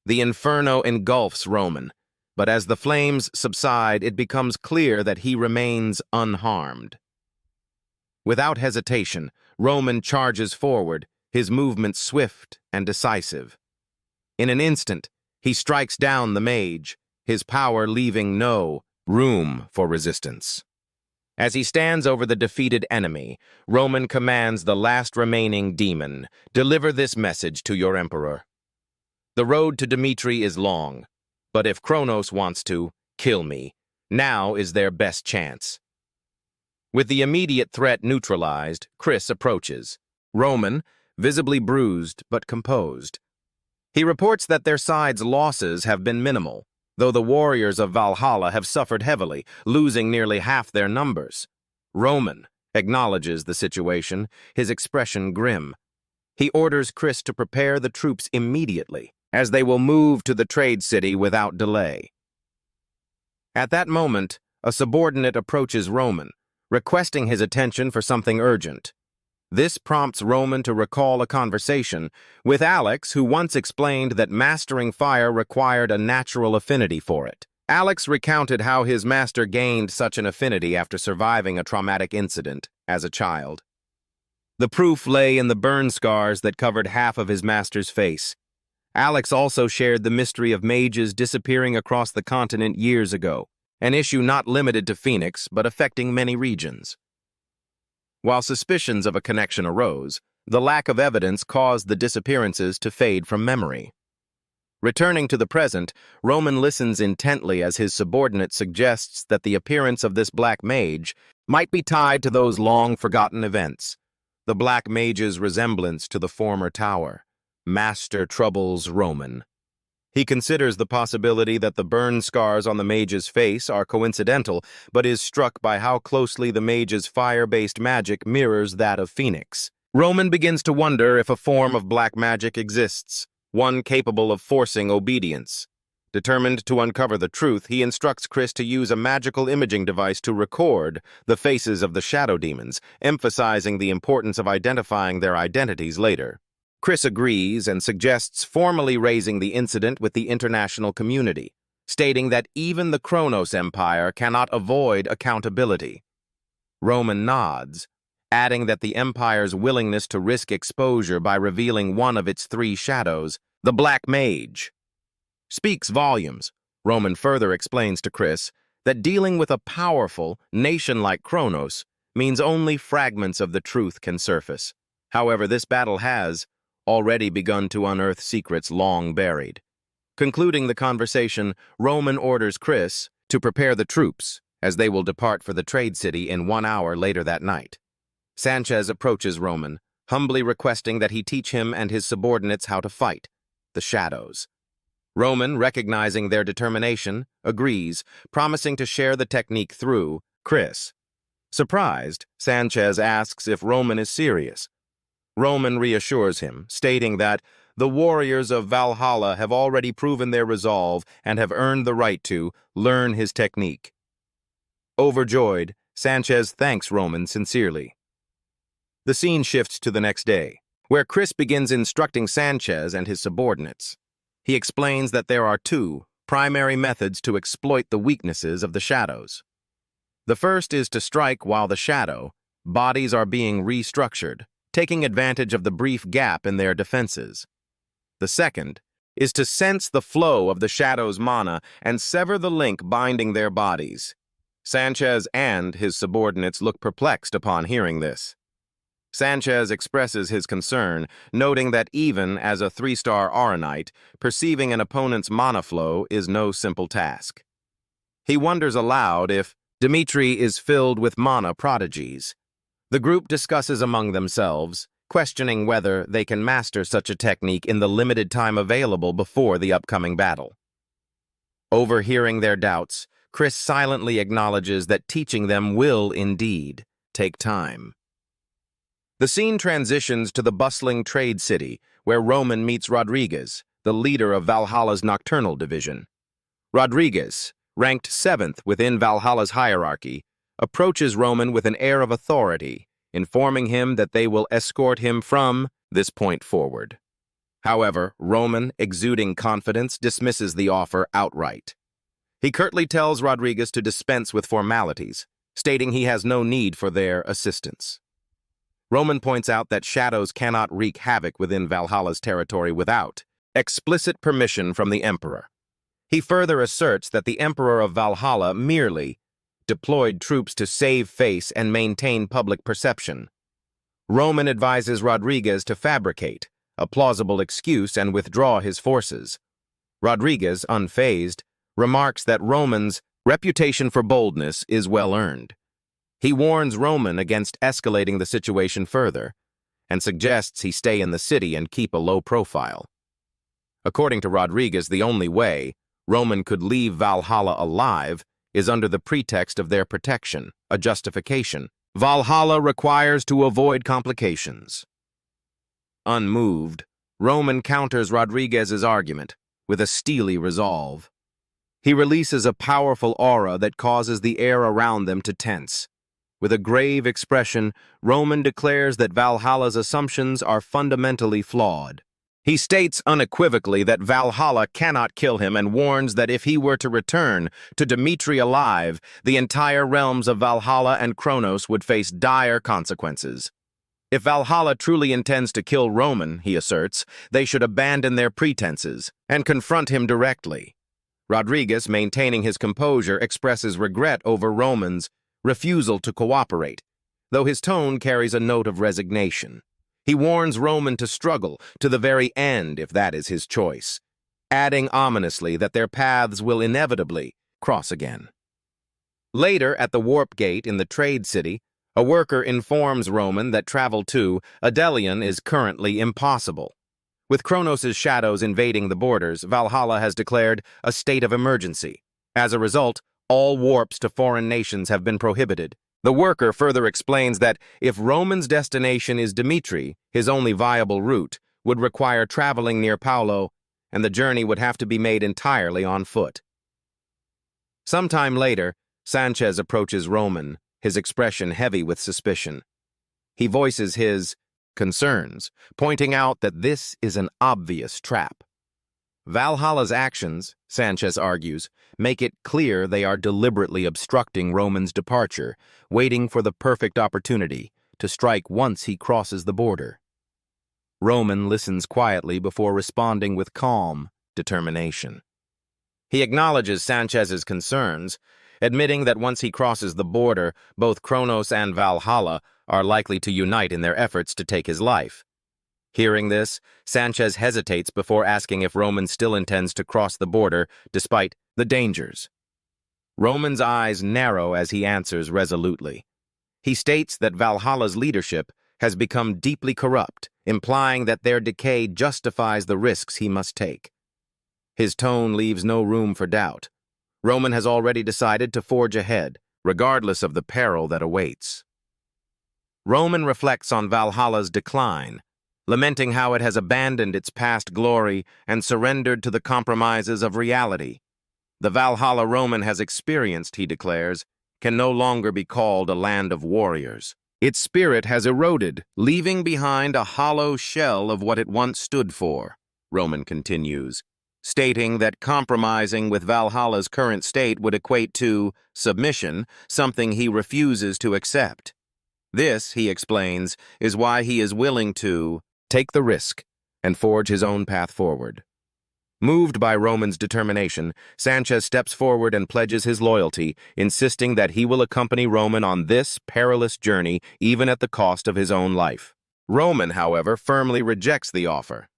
The inferno engulfs Roman, but as the flames subside, it becomes clear that he remains unharmed. Without hesitation, Roman charges forward, his movement swift and decisive. In an instant, he strikes down the mage, his power leaving no room for resistance. As he stands over the defeated enemy, Roman commands the last remaining demon, deliver this message to your emperor. The road to Dmitri is long, but if Kronos wants to kill me, now is their best chance. With the immediate threat neutralized, Chris approaches. Roman, visibly bruised but composed. He reports that their side's losses have been minimal, though the warriors of Valhalla have suffered heavily, losing nearly half their numbers. Roman acknowledges the situation, his expression grim. He orders Chris to prepare the troops immediately, as they will move to the trade city without delay. At that moment, a subordinate approaches Roman, requesting his attention for something urgent. This prompts Roman to recall a conversation with Alex, who once explained that mastering fire required a natural affinity for it. Alex recounted how his master gained such an affinity after surviving a traumatic incident as a child. The proof lay in the burn scars that covered half of his master's face. Alex also shared the mystery of mages disappearing across the continent years ago, an issue not limited to Phoenix but affecting many regions. While suspicions of a connection arose, the lack of evidence caused the disappearances to fade from memory. Returning to the present, Roman listens intently as his subordinate suggests that the appearance of this black mage might be tied to those long-forgotten events. The black mage's resemblance to the former tower. Master troubles Roman. He considers the possibility that the burn scars on the mage's face are coincidental, but is struck by how closely the mage's fire-based magic mirrors that of Phoenix. Roman begins to wonder if a form of black magic exists, one capable of forcing obedience. Determined to uncover the truth, he instructs Chris to use a magical imaging device to record the faces of the shadow demons, emphasizing the importance of identifying their identities later. Chris agrees and suggests formally raising the incident with the international community, stating that even the Kronos Empire cannot avoid accountability. Roman nods, adding that the Empire's willingness to risk exposure by revealing one of its three shadows, the Black Mage, speaks volumes. Roman further explains to Chris that dealing with a powerful nation like Kronos means only fragments of the truth can surface. However, this battle has already begun to unearth secrets long buried. Concluding the conversation, Roman orders Chris to prepare the troops, as they will depart for the trade city in 1 hour later that night. Sanchez approaches Roman, humbly requesting that he teach him and his subordinates how to fight the shadows. Roman, recognizing their determination, agrees, promising to share the technique through Chris. Surprised, Sanchez asks if Roman is serious. Roman reassures him, stating that The warriors of Valhalla have already proven their resolve and have earned the right to learn his technique. Overjoyed, Sanchez thanks Roman sincerely. The scene shifts to the next day, where Chris begins instructing Sanchez and his subordinates. He explains that there are two primary methods to exploit the weaknesses of the shadows. The first is to strike while the shadow bodies are being restructured, taking advantage of the brief gap in their defenses. The second is to sense the flow of the shadow's mana and sever the link binding their bodies. Sanchez and his subordinates look perplexed upon hearing this. Sanchez expresses his concern, noting that even as a 3-star Aronite, perceiving an opponent's mana flow is no simple task. He wonders aloud if Dmitri is filled with mana prodigies. The group discusses among themselves, questioning whether they can master such a technique in the limited time available before the upcoming battle. Overhearing their doubts, Chris silently acknowledges that teaching them will indeed take time. The scene transitions to the bustling trade city, where Roman meets Rodriguez, the leader of Valhalla's nocturnal division. Rodriguez, ranked 7th within Valhalla's hierarchy, approaches Roman with an air of authority, informing him that they will escort him from this point forward. However, Roman, exuding confidence, dismisses the offer outright. He curtly tells Rodriguez to dispense with formalities, stating he has no need for their assistance. Roman points out that shadows cannot wreak havoc within Valhalla's territory without explicit permission from the Emperor. He further asserts that the Emperor of Valhalla merely deployed troops to save face and maintain public perception. Roman advises Rodriguez to fabricate a plausible excuse and withdraw his forces. Rodriguez, unfazed, remarks that Roman's reputation for boldness is well earned. He warns Roman against escalating the situation further and suggests he stay in the city and keep a low profile. According to Rodriguez, the only way Roman could leave Valhalla alive is under the pretext of their protection, a justification Valhalla requires to avoid complications. Unmoved, Roman counters Rodriguez's argument with a steely resolve. He releases a powerful aura that causes the air around them to tense. With a grave expression, Roman declares that Valhalla's assumptions are fundamentally flawed. He states unequivocally that Valhalla cannot kill him and warns that if he were to return to Dmitri alive, the entire realms of Valhalla and Kronos would face dire consequences. If Valhalla truly intends to kill Roman, he asserts, they should abandon their pretenses and confront him directly. Rodriguez, maintaining his composure, expresses regret over Roman's refusal to cooperate, though his tone carries a note of resignation. He warns Roman to struggle to the very end if that is his choice, adding ominously that their paths will inevitably cross again. Later, at the warp gate in the trade city, a worker informs Roman that travel to Adelion is currently impossible. With Kronos' shadows invading the borders, Valhalla has declared a state of emergency. As a result, all warps to foreign nations have been prohibited. The worker further explains that if Roman's destination is Dmitri, his only viable route would require traveling near Paolo, and the journey would have to be made entirely on foot. Sometime later, Sanchez approaches Roman, his expression heavy with suspicion. He voices his concerns, pointing out that this is an obvious trap. Valhalla's actions, Sanchez argues, make it clear they are deliberately obstructing Roman's departure, waiting for the perfect opportunity to strike once he crosses the border. Roman listens quietly before responding with calm determination. He acknowledges Sanchez's concerns, admitting that once he crosses the border, both Kronos and Valhalla are likely to unite in their efforts to take his life. Hearing this, Sanchez hesitates before asking if Roman still intends to cross the border despite the dangers. Roman's eyes narrow as he answers resolutely. He states that Valhalla's leadership has become deeply corrupt, implying that their decay justifies the risks he must take. His tone leaves no room for doubt. Roman has already decided to forge ahead, regardless of the peril that awaits. Roman reflects on Valhalla's decline, lamenting how it has abandoned its past glory and surrendered to the compromises of reality. The Valhalla Roman has experienced, he declares, can no longer be called a land of warriors. Its spirit has eroded, leaving behind a hollow shell of what it once stood for, Roman continues, stating that compromising with Valhalla's current state would equate to submission, something he refuses to accept. This, he explains, is why he is willing to take the risk and forge his own path forward. Moved by Roman's determination, Sanchez steps forward and pledges his loyalty, insisting that he will accompany Roman on this perilous journey even at the cost of his own life. Roman, however, firmly rejects the offer.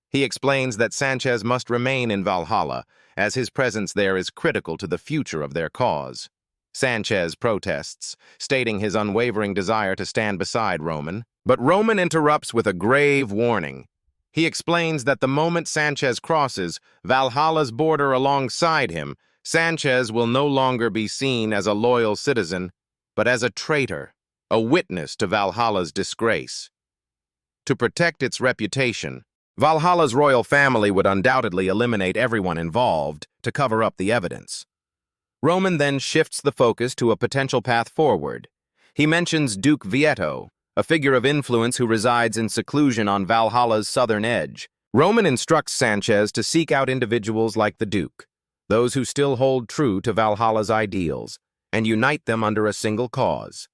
He explains that Sanchez must remain in Valhalla, as his presence there is critical to the future of their cause. Sanchez protests, stating his unwavering desire to stand beside Roman, but Roman interrupts with a grave warning. He explains that the moment Sanchez crosses Valhalla's border alongside him, Sanchez will no longer be seen as a loyal citizen, but as a traitor, a witness to Valhalla's disgrace. To protect its reputation, Valhalla's royal family would undoubtedly eliminate everyone involved to cover up the evidence. Roman then shifts the focus to a potential path forward. He mentions Duke Vieto, a figure of influence who resides in seclusion on Valhalla's southern edge. Roman instructs Sanchez to seek out individuals like the Duke, those who still hold true to Valhalla's ideals, and unite them under a single cause.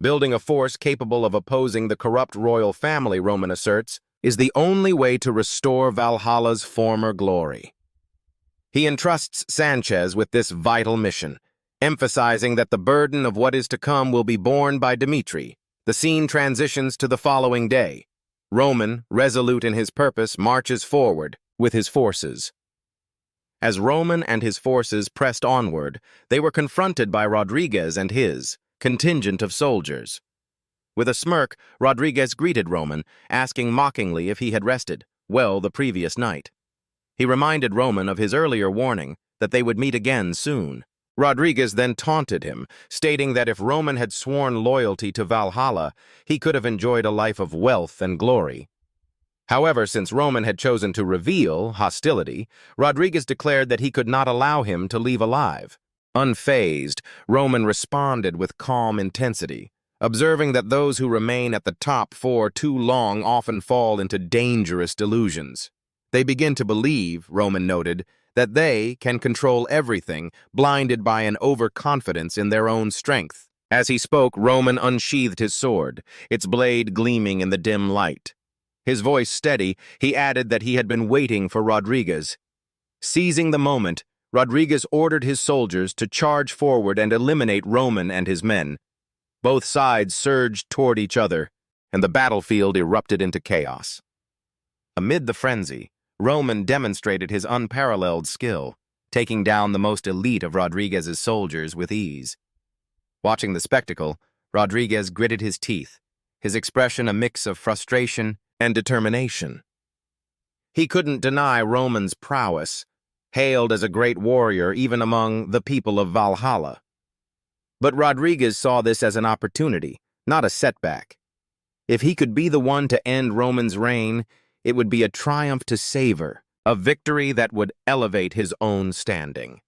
Building a force capable of opposing the corrupt royal family, Roman asserts, is the only way to restore Valhalla's former glory. He entrusts Sanchez with this vital mission, emphasizing that the burden of what is to come will be borne by Dmitri. The scene transitions to the following day. Roman, resolute in his purpose, marches forward with his forces. As Roman and his forces pressed onward, they were confronted by Rodriguez and his contingent of soldiers. With a smirk, Rodriguez greeted Roman, asking mockingly if he had rested well the previous night. He reminded Roman of his earlier warning that they would meet again soon. Rodriguez then taunted him, stating that if Roman had sworn loyalty to Valhalla, he could have enjoyed a life of wealth and glory. However, since Roman had chosen to reveal hostility, Rodriguez declared that he could not allow him to leave alive. Unfazed, Roman responded with calm intensity, observing that those who remain at the top for too long often fall into dangerous delusions. They begin to believe, Roman noted, that they can control everything, blinded by an overconfidence in their own strength. As he spoke, Roman unsheathed his sword, its blade gleaming in the dim light. His voice steady, he added that he had been waiting for Rodriguez. Seizing the moment, Rodriguez ordered his soldiers to charge forward and eliminate Roman and his men. Both sides surged toward each other, and the battlefield erupted into chaos. Amid the frenzy, Roman demonstrated his unparalleled skill, taking down the most elite of Rodriguez's soldiers with ease. Watching the spectacle, Rodriguez gritted his teeth, his expression a mix of frustration and determination. He couldn't deny Roman's prowess, hailed as a great warrior even among the people of Valhalla. But Rodriguez saw this as an opportunity, not a setback. If he could be the one to end Roman's reign, it would be a triumph to savor, a victory that would elevate his own standing.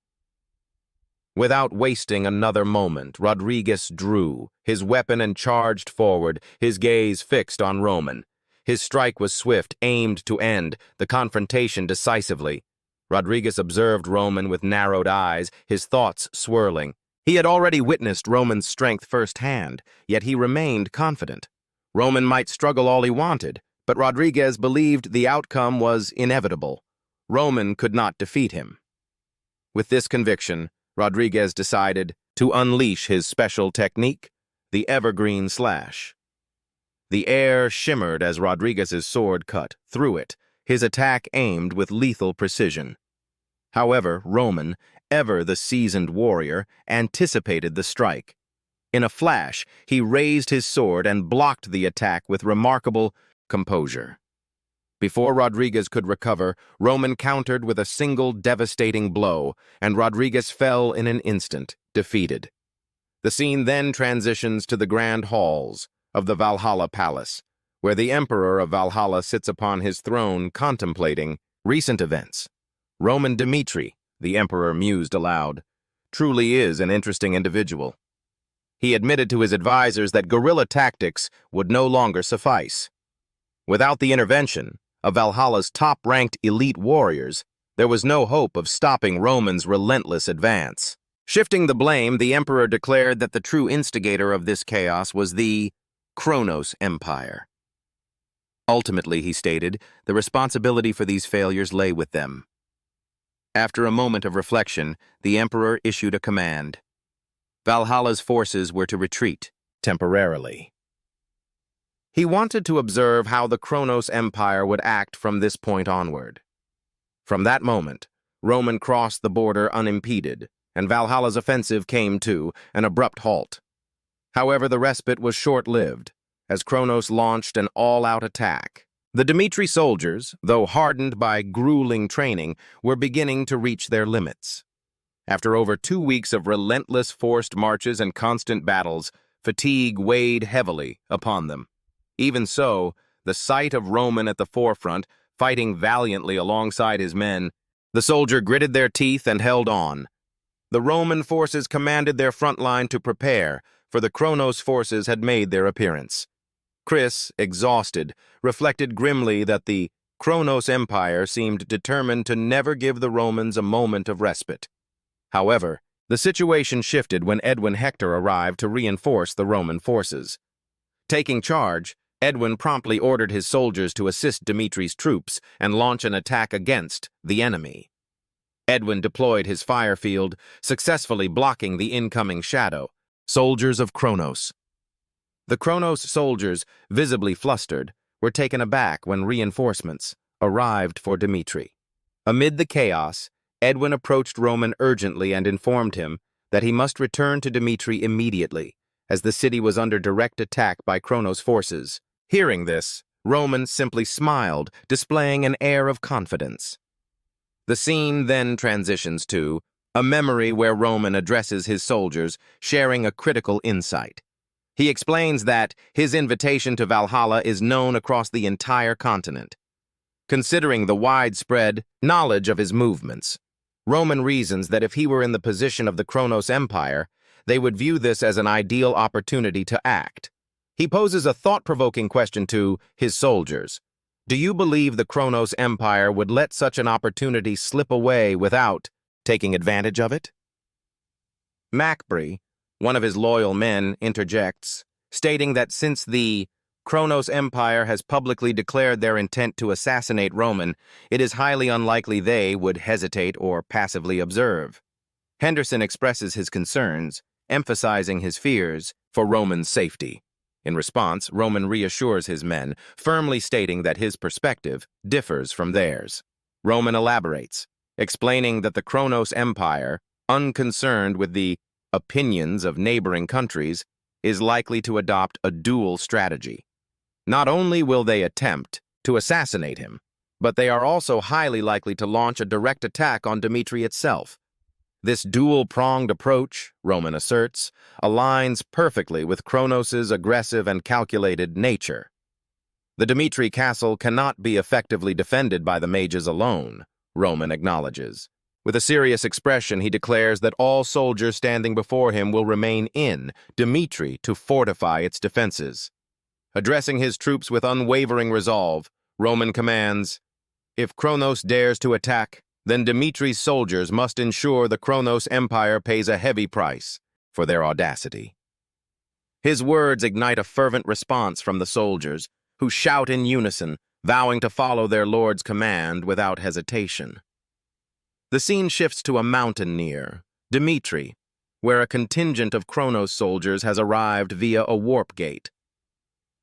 Without wasting another moment, Rodriguez drew his weapon and charged forward, his gaze fixed on Roman. His strike was swift, aimed to end the confrontation decisively. Rodriguez observed Roman with narrowed eyes, his thoughts swirling. He had already witnessed Roman's strength firsthand, yet he remained confident. Roman might struggle all he wanted, but Rodriguez believed the outcome was inevitable. Roman could not defeat him. With this conviction, Rodriguez decided to unleash his special technique, the evergreen slash. The air shimmered as Rodriguez's sword cut through it, his attack aimed with lethal precision. However, Roman, ever the seasoned warrior, anticipated the strike. In a flash, he raised his sword and blocked the attack with remarkable composure. Before Rodriguez could recover, Roman countered with a single devastating blow, and Rodriguez fell in an instant, defeated. The scene then transitions to the grand halls of the Valhalla Palace, where the Emperor of Valhalla sits upon his throne contemplating recent events. Roman Dmitri, the Emperor mused aloud, truly is an interesting individual. He admitted to his advisors that guerrilla tactics would no longer suffice. Without the intervention of Valhalla's top-ranked elite warriors, there was no hope of stopping Roman's relentless advance. Shifting the blame, the Emperor declared that the true instigator of this chaos was the Kronos Empire. Ultimately, he stated, the responsibility for these failures lay with them. After a moment of reflection, the Emperor issued a command. Valhalla's forces were to retreat, temporarily. He wanted to observe how the Kronos Empire would act from this point onward. From that moment, Roman crossed the border unimpeded, and Valhalla's offensive came to an abrupt halt. However, the respite was short-lived, as Kronos launched an all-out attack. The Dmitri soldiers, though hardened by grueling training, were beginning to reach their limits. After over 2 weeks of relentless forced marches and constant battles, fatigue weighed heavily upon them. Even so, the sight of Roman at the forefront, fighting valiantly alongside his men, the soldier gritted their teeth and held on. The Roman forces commanded their front line to prepare, for the Kronos forces had made their appearance. Chris, exhausted, reflected grimly that the Kronos Empire seemed determined to never give the Romans a moment of respite. However, the situation shifted when Edwin Hector arrived to reinforce the Roman forces. Taking charge, Edwin promptly ordered his soldiers to assist Dmitri's troops and launch an attack against the enemy. Edwin deployed his fire field, successfully blocking the incoming shadow, soldiers of Kronos. The Kronos soldiers, visibly flustered, were taken aback when reinforcements arrived for Dmitri. Amid the chaos, Edwin approached Roman urgently and informed him that he must return to Dmitri immediately, as the city was under direct attack by Kronos forces. Hearing this, Roman simply smiled, displaying an air of confidence. The scene then transitions to a memory where Roman addresses his soldiers, sharing a critical insight. He explains that his invitation to Valhalla is known across the entire continent. Considering the widespread knowledge of his movements, Roman reasons that if he were in the position of the Kronos Empire, they would view this as an ideal opportunity to act. He poses a thought-provoking question to his soldiers. Do you believe the Kronos Empire would let such an opportunity slip away without taking advantage of it? Macbri, one of his loyal men, interjects, stating that since the Kronos Empire has publicly declared their intent to assassinate Roman, it is highly unlikely they would hesitate or passively observe. Henderson expresses his concerns, emphasizing his fears for Roman's safety. In response, Roman reassures his men, firmly stating that his perspective differs from theirs. Roman elaborates, explaining that the Kronos Empire, unconcerned with the opinions of neighboring countries, is likely to adopt a dual strategy. Not only will they attempt to assassinate him, but they are also highly likely to launch a direct attack on Dmitri itself. This dual-pronged approach, Roman asserts, aligns perfectly with Kronos' aggressive and calculated nature. The Dmitri castle cannot be effectively defended by the mages alone, Roman acknowledges. With a serious expression, he declares that all soldiers standing before him will remain in Dmitri to fortify its defenses. Addressing his troops with unwavering resolve, Roman commands, "If Kronos dares to attack, then Dmitri's soldiers must ensure the Kronos Empire pays a heavy price for their audacity." His words ignite a fervent response from the soldiers, who shout in unison, vowing to follow their lord's command without hesitation. The scene shifts to a mountain near Dmitri, where a contingent of Kronos soldiers has arrived via a warp gate.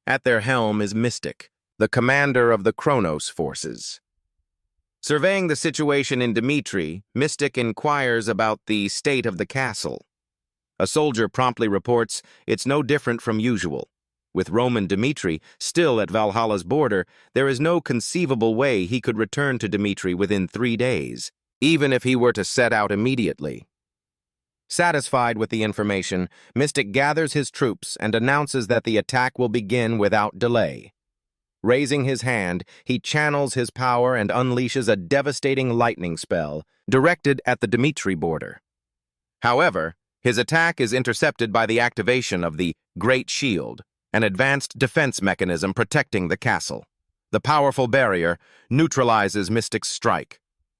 At their helm is Mystic, the commander of the Kronos forces. Surveying the situation in Dmitri, Mystic inquires about the state of the castle. A soldier promptly reports it's no different from usual. With Roman Dmitri still at Valhalla's border, there is no conceivable way he could return to Dmitri within 3 days, even if he were to set out immediately. Satisfied with the information, Mystic gathers his troops and announces that the attack will begin without delay. Raising his hand, he channels his power and unleashes a devastating lightning spell directed at the Dmitri border. However, his attack is intercepted by the activation of the Great Shield, an advanced defense mechanism protecting the castle. The powerful barrier neutralizes Mystic's strike.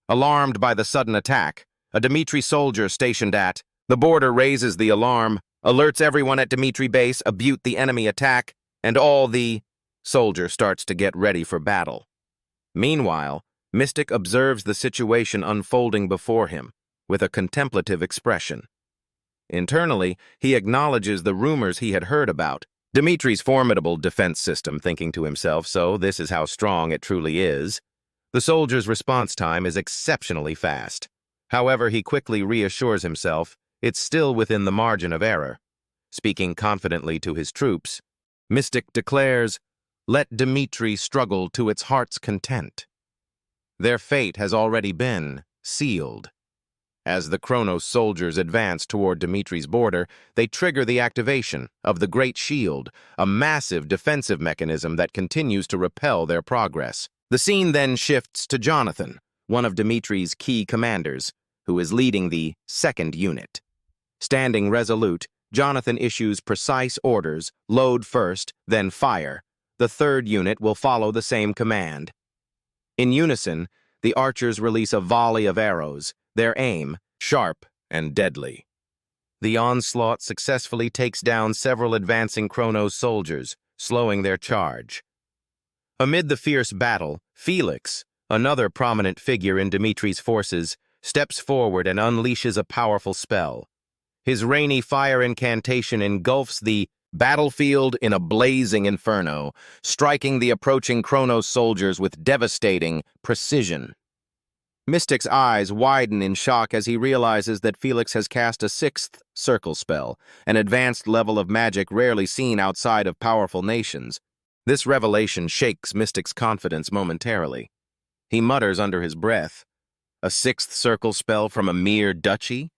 Alarmed by the sudden attack, a Dmitri soldier stationed at the border raises the alarm, alerts everyone at Dmitri base about the enemy attack, and all the soldier starts to get ready for battle. Meanwhile, Mystic observes the situation unfolding before him with a contemplative expression. Internally, he acknowledges the rumors he had heard about Dmitri's formidable defense system, thinking to himself, so this is how strong it truly is. The soldier's response time is exceptionally fast. However, he quickly reassures himself it's still within the margin of error. Speaking confidently to his troops, Mystic declares, "Let Dmitri struggle to its heart's content. Their fate has already been sealed." As the Kronos soldiers advance toward Dmitri's border, they trigger the activation of the Great Shield, a massive defensive mechanism that continues to repel their progress. The scene then shifts to Jonathan, one of Dmitri's key commanders, who is leading the second unit. Standing resolute, Jonathan issues precise orders: load first, then fire. The third unit will follow the same command. In unison, the archers release a volley of arrows, their aim sharp and deadly. The onslaught successfully takes down several advancing Kronos soldiers, slowing their charge. Amid the fierce battle, Felix, another prominent figure in Dmitri's forces, steps forward and unleashes a powerful spell. His rainy fire incantation engulfs the battlefield in a blazing inferno, striking the approaching Kronos soldiers with devastating precision. Mystic's eyes widen in shock as he realizes that Felix has cast a sixth circle spell, an advanced level of magic rarely seen outside of powerful nations. This revelation shakes Mystic's confidence momentarily. He mutters under his breath, "A sixth circle spell from a mere duchy?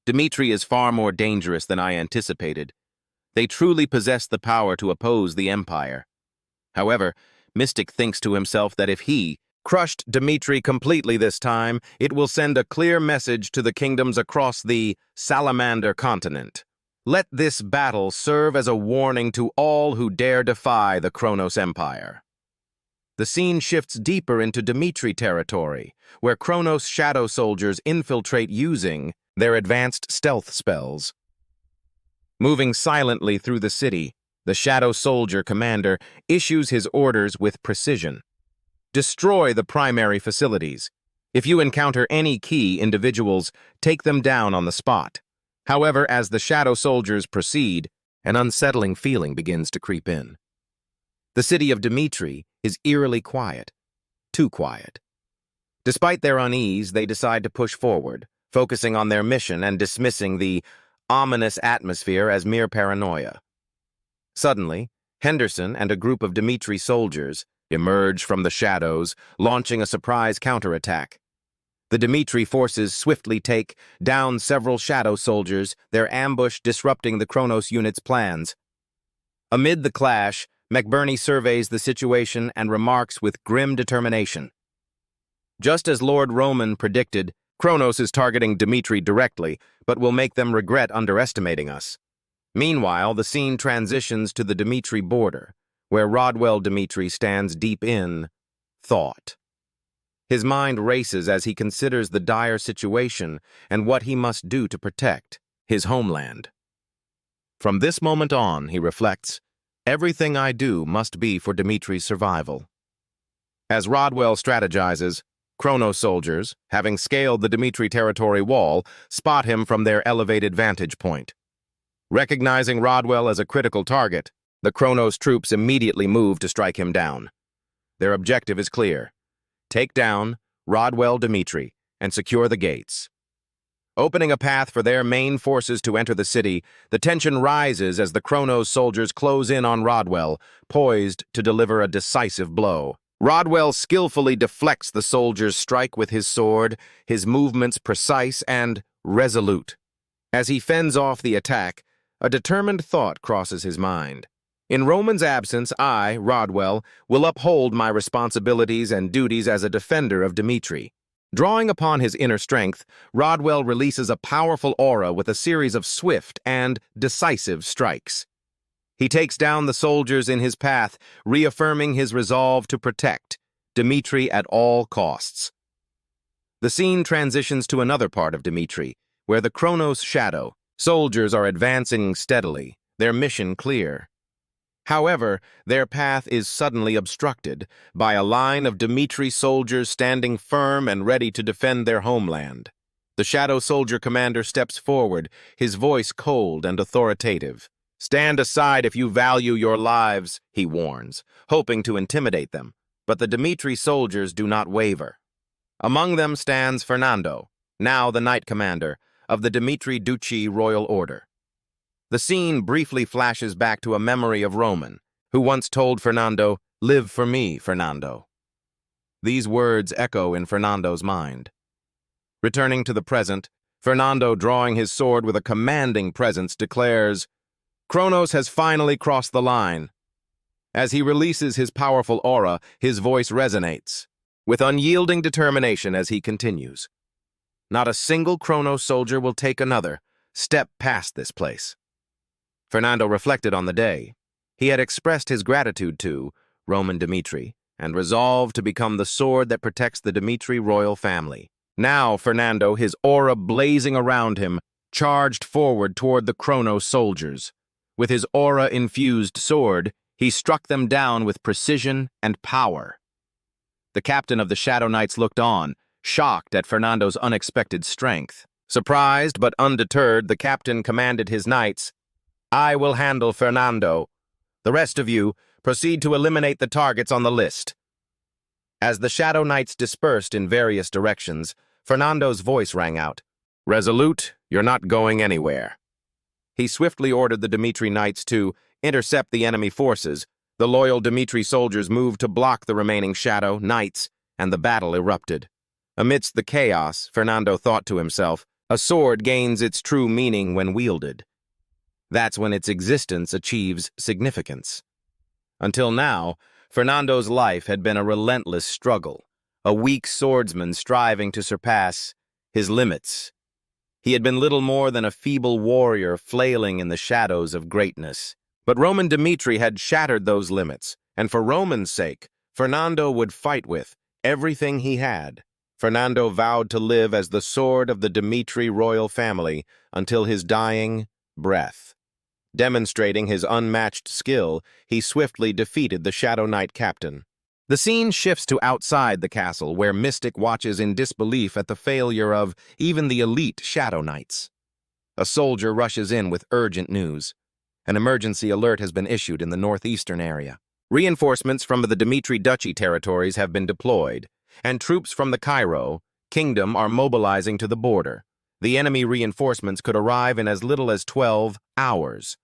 Dmitri is far more dangerous than I anticipated. They truly possess the power to oppose the Empire." However, Mystic thinks to himself that if he crushed Dmitri completely this time, it will send a clear message to the kingdoms across the Salamander continent. Let this battle serve as a warning to all who dare defy the Kronos Empire. The scene shifts deeper into Dmitri territory, where Kronos shadow soldiers infiltrate using their advanced stealth spells. Moving silently through the city, the shadow soldier commander issues his orders with precision. Destroy the primary facilities. If you encounter any key individuals, take them down on the spot. However, as the shadow soldiers proceed, an unsettling feeling begins to creep in. The city of Dmitri is eerily quiet, too quiet. Despite their unease, they decide to push forward, focusing on their mission and dismissing the ominous atmosphere as mere paranoia. Suddenly, Henderson and a group of Dmitri soldiers emerge from the shadows, launching a surprise counterattack. The Dmitri forces swiftly take down several shadow soldiers, their ambush disrupting the Kronos unit's plans. Amid the clash, McBurney surveys the situation and remarks with grim determination, "Just as Lord Roman predicted, Kronos is targeting Dmitri directly, but will make them regret underestimating us." Meanwhile, the scene transitions to the Dmitri border, where Rodwell Dmitri stands deep in thought. His mind races as he considers the dire situation and what he must do to protect his homeland. From this moment on, he reflects, everything I do must be for Dmitri's survival. As Rodwell strategizes, Kronos soldiers, having scaled the Dmitri territory wall, spot him from their elevated vantage point. Recognizing Rodwell as a critical target, the Kronos troops immediately move to strike him down. Their objective is clear: take down Rodwell Dmitri and secure the gates. Opening a path for their main forces to enter the city, the tension rises as the Kronos soldiers close in on Rodwell, poised to deliver a decisive blow. Rodwell skillfully deflects the soldiers' strike with his sword, his movements precise and resolute. As he fends off the attack, a determined thought crosses his mind. In Roman's absence, I, Rodwell, will uphold my responsibilities and duties as a defender of Dmitri. Drawing upon his inner strength, Rodwell releases a powerful aura with a series of swift and decisive strikes. He takes down the soldiers in his path, reaffirming his resolve to protect Dmitri at all costs. The scene transitions to another part of Dmitri, where the Kronos shadow. Soldiers are advancing steadily, their mission clear. However, their path is suddenly obstructed by a line of Dmitri soldiers standing firm and ready to defend their homeland. The Shadow Soldier commander steps forward, his voice cold and authoritative. "Stand aside if you value your lives," he warns, hoping to intimidate them. But the Dmitri soldiers do not waver. Among them stands Fernando, now the Knight Commander, of the Dmitri Duchy Royal Order. The scene briefly flashes back to a memory of Roman, who once told Fernando, "Live for me, Fernando." These words echo in Fernando's mind. Returning to the present, Fernando, drawing his sword with a commanding presence, declares, "Kronos has finally crossed the line." As he releases his powerful aura, his voice resonates, with unyielding determination as he continues. "Not a single Kronos soldier will take another step past this place." Fernando reflected on the day. He had expressed his gratitude to Roman Dmitri and resolved to become the sword that protects the Dmitri royal family. Now Fernando, his aura blazing around him, charged forward toward the Kronos soldiers. With his aura-infused sword, he struck them down with precision and power. The captain of the Shadow Knights looked on, shocked at Fernando's unexpected strength. Surprised but undeterred, the captain commanded his knights, "I will handle Fernando. The rest of you, proceed to eliminate the targets on the list." As the Shadow Knights dispersed in various directions, Fernando's voice rang out, "Resolute, you're not going anywhere." He swiftly ordered the Dmitri Knights to intercept the enemy forces. The loyal Dmitri soldiers moved to block the remaining Shadow Knights, and the battle erupted. Amidst the chaos, Fernando thought to himself, a sword gains its true meaning when wielded. That's when its existence achieves significance. Until now, Fernando's life had been a relentless struggle, a weak swordsman striving to surpass his limits. He had been little more than a feeble warrior flailing in the shadows of greatness. But Roman Dmitri had shattered those limits, and for Roman's sake, Fernando would fight with everything he had. Fernando vowed to live as the sword of the Dmitri royal family until his dying breath. Demonstrating his unmatched skill, he swiftly defeated the Shadow Knight captain. The scene shifts to outside the castle, where Mystic watches in disbelief at the failure of even the elite Shadow Knights. A soldier rushes in with urgent news. An emergency alert has been issued in the northeastern area. Reinforcements from the Dmitri Duchy territories have been deployed, and troops from the Cairo kingdom are mobilizing to the border. The enemy reinforcements could arrive in as little as 12 hours.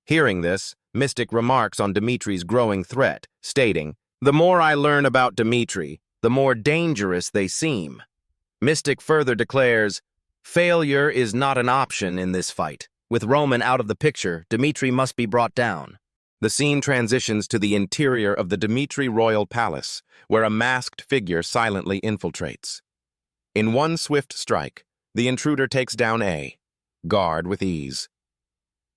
Hearing this, Mystic remarks on Dmitri's growing threat, stating, "The more I learn about Dmitri, the more dangerous they seem." Mystic further declares, "Failure is not an option in this fight. With Roman out of the picture, Dmitri must be brought down." The scene transitions to the interior of the Dmitri royal palace, where a masked figure silently infiltrates. In one swift strike, the intruder takes down a guard with ease.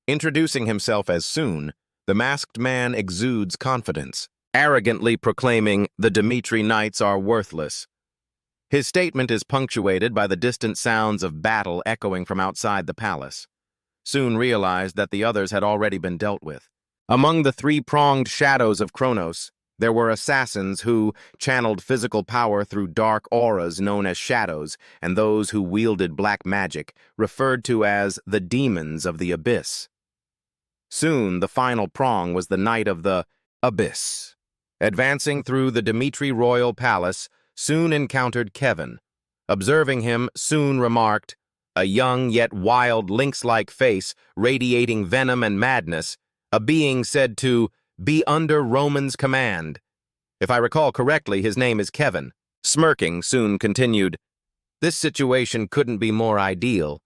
Introducing himself as Soon, the masked man exudes confidence, arrogantly proclaiming the Dmitri Knights are worthless. His statement is punctuated by the distant sounds of battle echoing from outside the palace. Soon realized that the others had already been dealt with. Among the three-pronged shadows of Kronos, there were assassins who channeled physical power through dark auras known as shadows, and those who wielded black magic, referred to as the demons of the abyss. Soon, the final prong was the Knight of the Abyss. Advancing through the Dmitri royal palace, Soon encountered Kevin. Observing him, Soon remarked, a young yet wild lynx-like face radiating venom and madness, a being said to be under Roman's command. If I recall correctly, his name is Kevin. Smirking, Soon continued, "This situation couldn't be more ideal.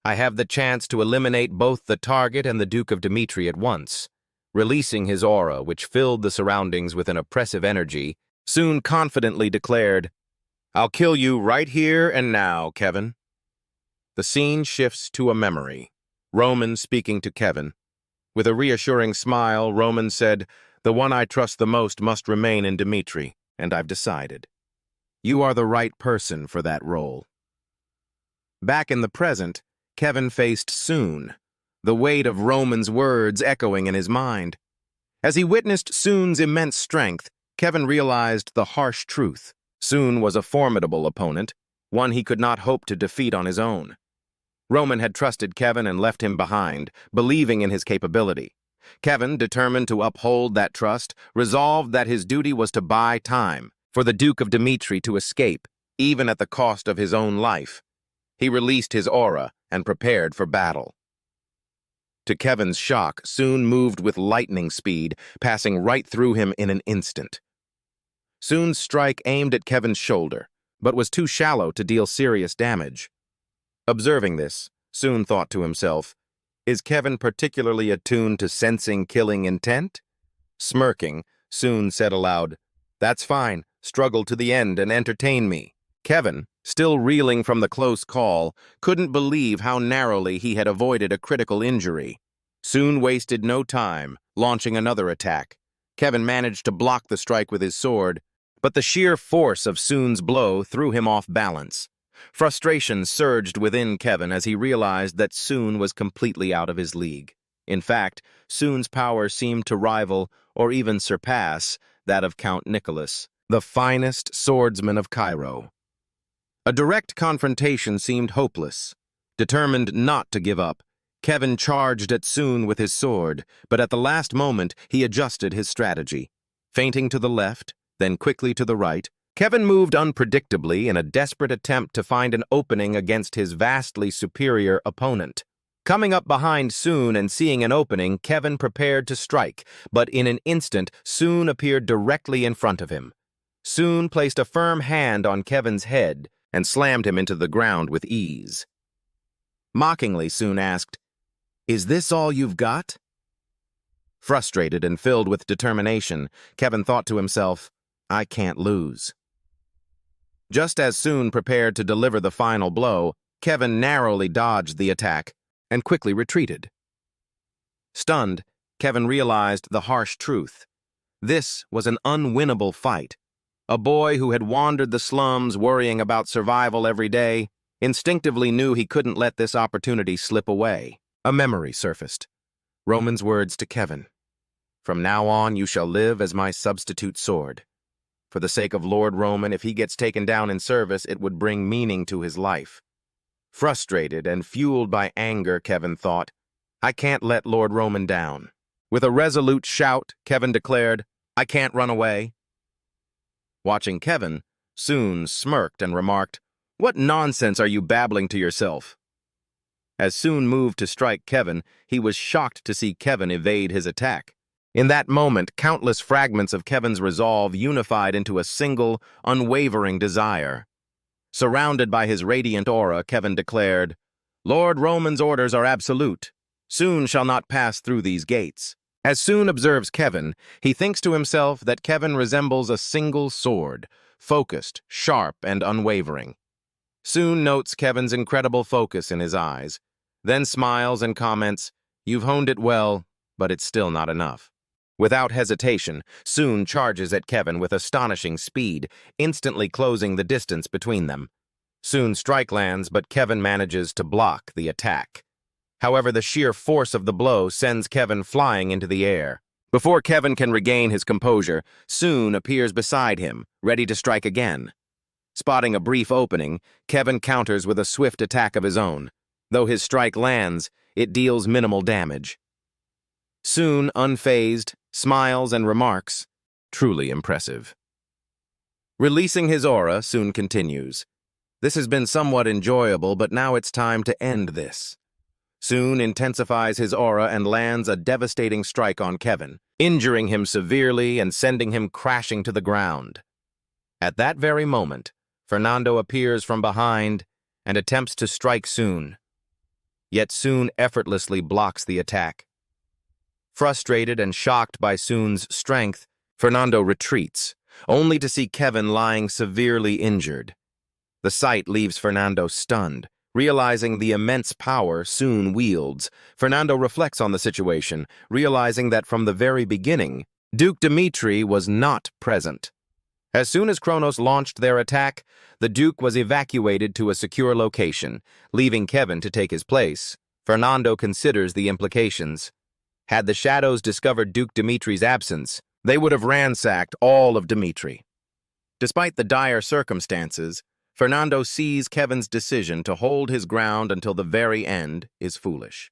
I have the chance to eliminate both the target and the Duke of Dmitri at once. Releasing his aura, which filled the surroundings with an oppressive energy, Soon confidently declared, "I'll kill you right here and now, Kevin." The scene shifts to a memory. Roman speaking to Kevin. With a reassuring smile, Roman said, "The one I trust the most must remain in Dmitri, and I've decided. You are the right person for that role." Back in the present, Kevin faced Soon, the weight of Roman's words echoing in his mind. As he witnessed Soon's immense strength, Kevin realized the harsh truth. Soon was a formidable opponent, one he could not hope to defeat on his own. Roman had trusted Kevin and left him behind, believing in his capability. Kevin, determined to uphold that trust, resolved that his duty was to buy time for the Duke of Dmitri to escape, even at the cost of his own life. He released his aura and prepared for battle. To Kevin's shock, Soon moved with lightning speed, passing right through him in an instant. Soon's strike aimed at Kevin's shoulder, but was too shallow to deal serious damage. Observing this, Soon thought to himself, "Is Kevin particularly attuned to sensing killing intent?" Smirking, Soon said aloud, "That's fine. Struggle to the end and entertain me." Kevin, still reeling from the close call, couldn't believe how narrowly he had avoided a critical injury. Soon wasted no time, launching another attack. Kevin managed to block the strike with his sword, but the sheer force of Soon's blow threw him off balance. Frustration surged within Kevin as he realized that Soon was completely out of his league. In fact, Soon's power seemed to rival, or even surpass, that of Count Nicholas, the finest swordsman of Cairo. A direct confrontation seemed hopeless. Determined not to give up, Kevin charged at Soon with his sword, but at the last moment he adjusted his strategy. Feinting to the left, then quickly to the right, Kevin moved unpredictably in a desperate attempt to find an opening against his vastly superior opponent. Coming up behind Soon and seeing an opening, Kevin prepared to strike, but in an instant, Soon appeared directly in front of him. Soon placed a firm hand on Kevin's head and slammed him into the ground with ease. Mockingly, Soon asked, "Is this all you've got?" Frustrated and filled with determination, Kevin thought to himself, "I can't lose." Just as Soon prepared to deliver the final blow, Kevin narrowly dodged the attack and quickly retreated. Stunned, Kevin realized the harsh truth. This was an unwinnable fight. A boy who had wandered the slums worrying about survival every day instinctively knew he couldn't let this opportunity slip away. A memory surfaced. Roman's words to Kevin, "From now on you shall live as my substitute sword. For the sake of Lord Roman, if he gets taken down in service, it would bring meaning to his life." Frustrated and fueled by anger, Kevin thought, "I can't let Lord Roman down." With a resolute shout, Kevin declared, "I can't run away." Watching Kevin, Soon smirked and remarked, "What nonsense are you babbling to yourself?" As Soon moved to strike Kevin, he was shocked to see Kevin evade his attack. In that moment, countless fragments of Kevin's resolve unified into a single, unwavering desire. Surrounded by his radiant aura, Kevin declared, "Lord Roman's orders are absolute. Soon shall not pass through these gates." As Soon observes Kevin, he thinks to himself that Kevin resembles a single sword, focused, sharp, and unwavering. Soon notes Kevin's incredible focus in his eyes, then smiles and comments, "You've honed it well, but it's still not enough." Without hesitation, Soon charges at Kevin with astonishing speed, instantly closing the distance between them. Soon's strike lands, but Kevin manages to block the attack. However, the sheer force of the blow sends Kevin flying into the air. Before Kevin can regain his composure, Soon appears beside him, ready to strike again. Spotting a brief opening, Kevin counters with a swift attack of his own. Though his strike lands, it deals minimal damage. Soon, unfazed, smiles and remarks, "Truly impressive." Releasing his aura, Soon continues, "This has been somewhat enjoyable, but now it's time to end this." Soon intensifies his aura and lands a devastating strike on Kevin, injuring him severely and sending him crashing to the ground. At that very moment, Fernando appears from behind and attempts to strike Soon. Yet Soon effortlessly blocks the attack. Frustrated and shocked by Soon's strength, Fernando retreats, only to see Kevin lying severely injured. The sight leaves Fernando stunned. Realizing the immense power Soon wields, Fernando reflects on the situation, realizing that from the very beginning, Duke Dmitri was not present. As soon as Kronos launched their attack, the Duke was evacuated to a secure location, leaving Kevin to take his place. Fernando considers the implications. Had the Shadows discovered Duke Dimitri's absence, they would have ransacked all of Dmitri. Despite the dire circumstances, Fernando sees Kevin's decision to hold his ground until the very end is foolish.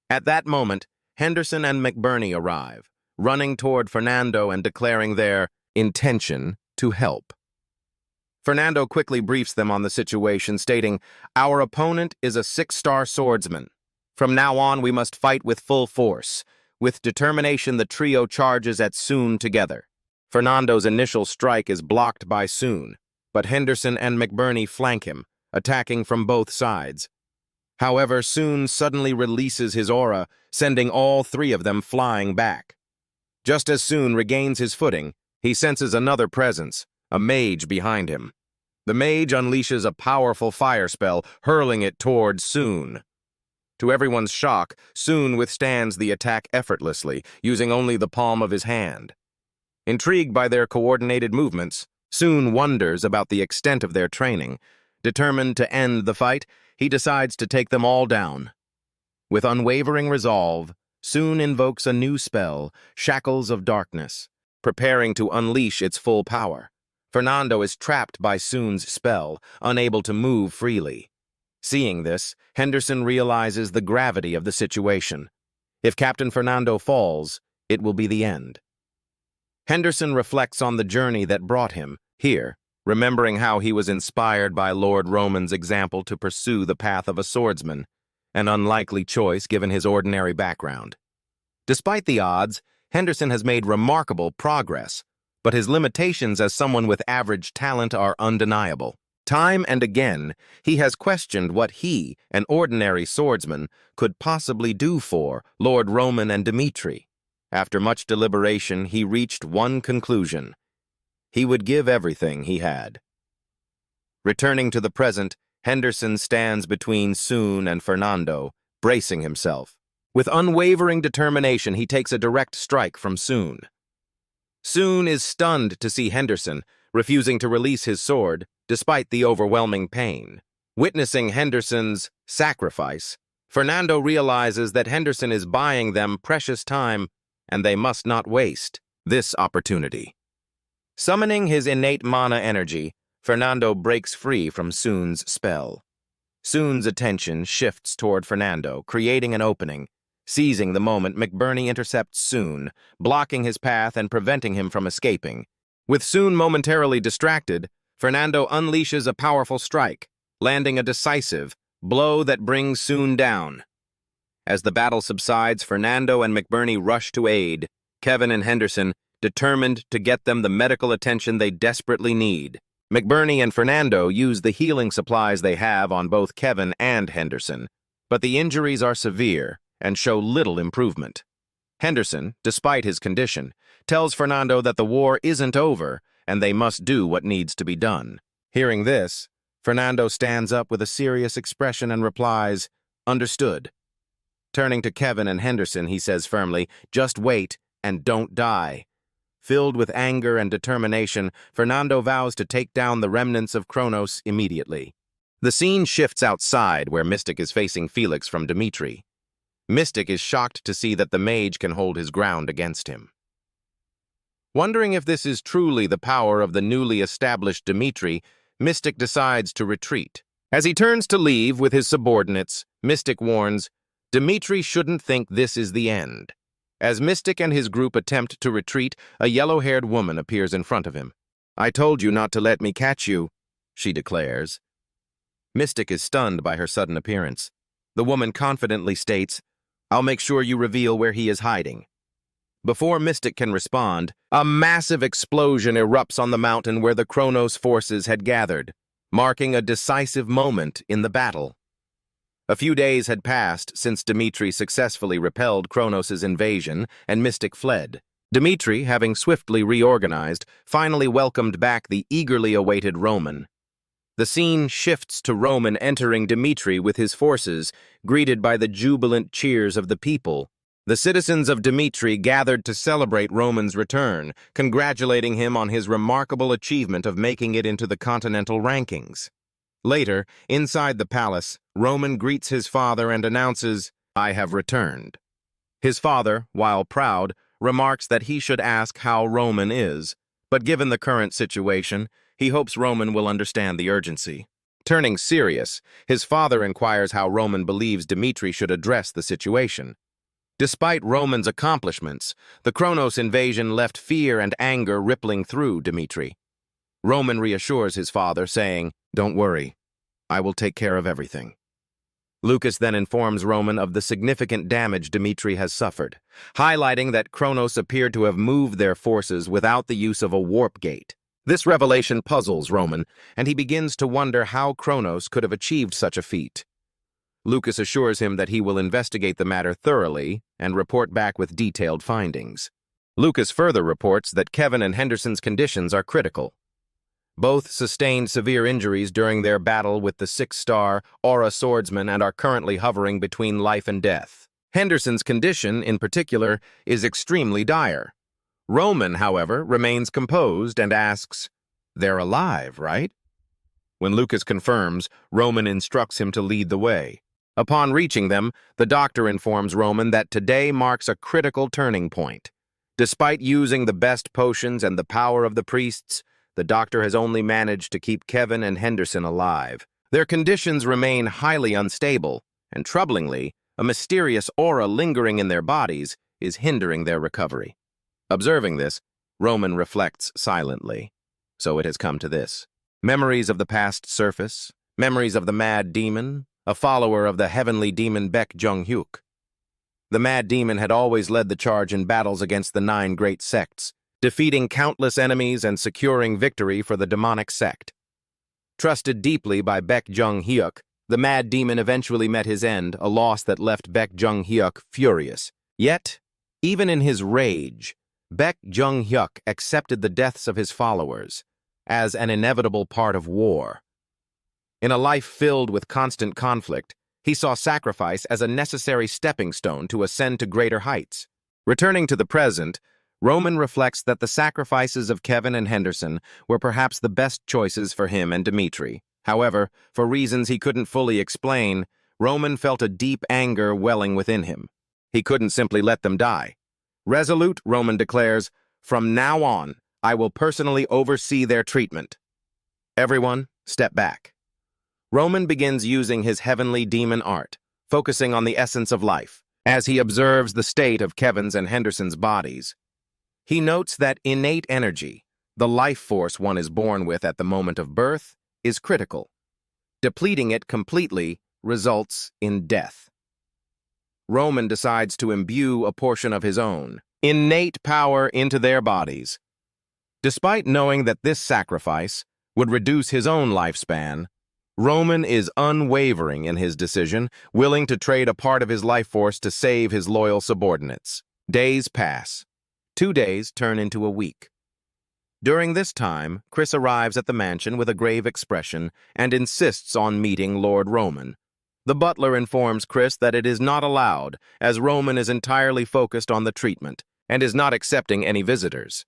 At that moment, Henderson and McBurney arrive, running toward Fernando and declaring their intention to help. Fernando quickly briefs them on the situation, stating, "Our opponent is a 6-star swordsman. From now on, we must fight with full force. With determination, the trio charges at Soon together. Fernando's initial strike is blocked by Soon, but Henderson and McBurney flank him, attacking from both sides. However, Soon suddenly releases his aura, sending all 3 of them flying back. Just as Soon regains his footing, he senses another presence, a mage behind him. The mage unleashes a powerful fire spell, hurling it towards Soon. To everyone's shock, Soon withstands the attack effortlessly, using only the palm of his hand. Intrigued by their coordinated movements, Soon wonders about the extent of their training. Determined to end the fight, he decides to take them all down. With unwavering resolve, Soon invokes a new spell, Shackles of Darkness, preparing to unleash its full power. Fernando is trapped by Soon's spell, unable to move freely. Seeing this, Henderson realizes the gravity of the situation. If Captain Fernando falls, it will be the end. Henderson reflects on the journey that brought him here, remembering how he was inspired by Lord Romero's example to pursue the path of a swordsman, an unlikely choice given his ordinary background. Despite the odds, Henderson has made remarkable progress, but his limitations as someone with average talent are undeniable. Time and again, he has questioned what he, an ordinary swordsman, could possibly do for Lord Romero and Dmitri. After much deliberation, he reached one conclusion. He would give everything he had. Returning to the present, Henderson stands between Soon and Fernando, bracing himself. With unwavering determination, he takes a direct strike from Soon. Soon is stunned to see Henderson, refusing to release his sword, despite the overwhelming pain. Witnessing Henderson's sacrifice, Fernando realizes that Henderson is buying them precious time, and they must not waste this opportunity. Summoning his innate mana energy, Fernando breaks free from Soon's spell. Soon's attention shifts toward Fernando, creating an opening. Seizing the moment, McBurney intercepts Soon, blocking his path and preventing him from escaping. With Soon momentarily distracted, Fernando unleashes a powerful strike, landing a decisive blow that brings Soon down. As the battle subsides, Fernando and McBurney rush to aid, Kevin and Henderson determined to get them the medical attention they desperately need. McBurney and Fernando use the healing supplies they have on both Kevin and Henderson, but the injuries are severe and show little improvement. Henderson, despite his condition, tells Fernando that the war isn't over and they must do what needs to be done. Hearing this, Fernando stands up with a serious expression and replies, "Understood." Turning to Kevin and Henderson, he says firmly, "Just wait and don't die." Filled with anger and determination, Fernando vows to take down the remnants of Kronos immediately. The scene shifts outside, where Mystic is facing Felix from Dmitri. Mystic is shocked to see that the mage can hold his ground against him. Wondering if this is truly the power of the newly established Dmitri, Mystic decides to retreat. As he turns to leave with his subordinates, Mystic warns, Dmitri shouldn't think this is the end. As Mystic and his group attempt to retreat, a yellow-haired woman appears in front of him. "I told you not to let me catch you," she declares. Mystic is stunned by her sudden appearance. The woman confidently states, "I'll make sure you reveal where he is hiding." Before Mystic can respond, a massive explosion erupts on the mountain where the Kronos forces had gathered, marking a decisive moment in the battle. A few days had passed since Dmitri successfully repelled Kronos' invasion and Mystic fled. Dmitri, having swiftly reorganized, finally welcomed back the eagerly awaited Roman. The scene shifts to Roman entering Dmitri with his forces, greeted by the jubilant cheers of the people. The citizens of Dmitri gathered to celebrate Roman's return, congratulating him on his remarkable achievement of making it into the continental rankings. Later, inside the palace, Roman greets his father and announces, "I have returned." His father, while proud, remarks that he should ask how Roman is, but given the current situation, he hopes Roman will understand the urgency. Turning serious, his father inquires how Roman believes Dmitri should address the situation. Despite Roman's accomplishments, the Kronos invasion left fear and anger rippling through Dmitri. Roman reassures his father, saying, "Don't worry, I will take care of everything." Lucas then informs Roman of the significant damage Dmitri has suffered, highlighting that Kronos appeared to have moved their forces without the use of a warp gate. This revelation puzzles Roman, and he begins to wonder how Kronos could have achieved such a feat. Lucas assures him that he will investigate the matter thoroughly and report back with detailed findings. Lucas further reports that Kevin and Henderson's conditions are critical. Both sustained severe injuries during their battle with the 6-star Aura swordsman and are currently hovering between life and death. Henderson's condition, in particular, is extremely dire. Roman, however, remains composed and asks, "They're alive, right?" When Lucas confirms, Roman instructs him to lead the way. Upon reaching them, the doctor informs Roman that today marks a critical turning point. Despite using the best potions and the power of the priests, the doctor has only managed to keep Kevin and Henderson alive. Their conditions remain highly unstable, and troublingly, a mysterious aura lingering in their bodies is hindering their recovery. Observing this, Roman reflects silently. So it has come to this. Memories of the past surface, memories of the mad demon, a follower of the heavenly demon Baek Jung-hyuk. The mad demon had always led the charge in battles against the 9 great sects, defeating countless enemies and securing victory for the demonic sect. Trusted deeply by Baek Jung-hyuk, the mad demon eventually met his end, a loss that left Baek Jung-hyuk furious. Yet, even in his rage, Baek Jung-hyuk accepted the deaths of his followers as an inevitable part of war. In a life filled with constant conflict, he saw sacrifice as a necessary stepping stone to ascend to greater heights. Returning to the present, Roman reflects that the sacrifices of Kevin and Henderson were perhaps the best choices for him and Dmitri. However, for reasons he couldn't fully explain, Roman felt a deep anger welling within him. He couldn't simply let them die. Resolute, Roman declares, "From now on, I will personally oversee their treatment. Everyone, step back." Roman begins using his heavenly demon art, focusing on the essence of life, as he observes the state of Kevin's and Henderson's bodies. He notes that innate energy, the life force one is born with at the moment of birth, is critical. Depleting it completely results in death. Roman decides to imbue a portion of his own innate power into their bodies. Despite knowing that this sacrifice would reduce his own lifespan, Roman is unwavering in his decision, willing to trade a part of his life force to save his loyal subordinates. Days pass. 2 days turn into a week. During this time, Chris arrives at the mansion with a grave expression and insists on meeting Lord Roman. The butler informs Chris that it is not allowed, as Roman is entirely focused on the treatment and is not accepting any visitors.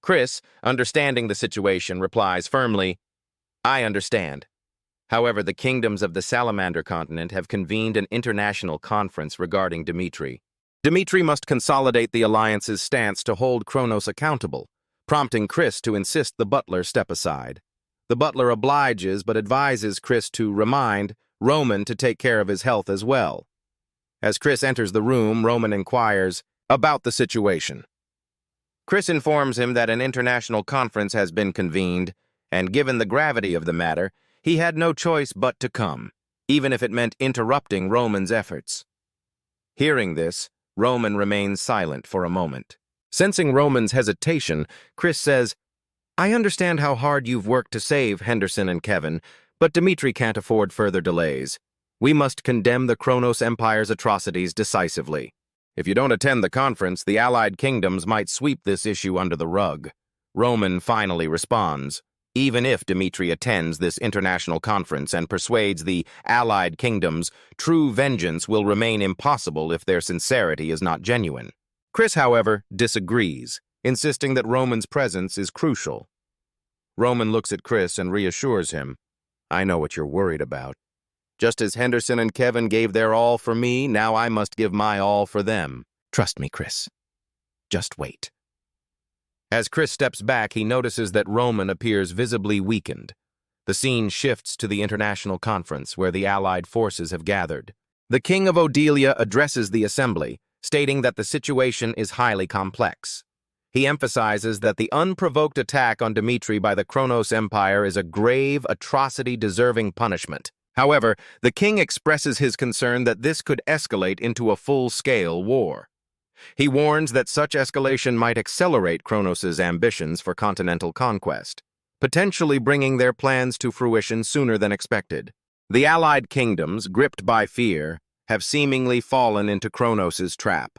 Chris, understanding the situation, replies firmly, "I understand. However, the kingdoms of the Salamander continent have convened an international conference regarding Dmitri. Dmitri must consolidate the alliance's stance to hold Kronos accountable, prompting Chris to insist the butler step aside. The butler obliges but advises Chris to remind Roman to take care of his health as well. As Chris enters the room, Roman inquires about the situation. Chris informs him that an international conference has been convened, and given the gravity of the matter, he had no choice but to come, even if it meant interrupting Roman's efforts. Hearing this, Roman remains silent for a moment. Sensing Roman's hesitation, Chris says, "I understand how hard you've worked to save Henderson and Kevin, but Dmitri can't afford further delays. We must condemn the Kronos Empire's atrocities decisively. If you don't attend the conference, the Allied kingdoms might sweep this issue under the rug. Roman finally responds. Even if Dmitri attends this international conference and persuades the Allied kingdoms, true vengeance will remain impossible if their sincerity is not genuine. Chris, however, disagrees, insisting that Roman's presence is crucial. Roman looks at Chris and reassures him. I know what you're worried about. Just as Henderson and Kevin gave their all for me, now I must give my all for them. Trust me, Chris. Just wait. As Chris steps back, he notices that Roman appears visibly weakened. The scene shifts to the international conference where the Allied forces have gathered. The King of Odelia addresses the assembly, stating that the situation is highly complex. He emphasizes that the unprovoked attack on Dmitri by the Kronos Empire is a grave atrocity deserving punishment. However, the king expresses his concern that this could escalate into a full-scale war. He warns that such escalation might accelerate Kronos' ambitions for continental conquest, potentially bringing their plans to fruition sooner than expected. The Allied kingdoms, gripped by fear, have seemingly fallen into Kronos' trap.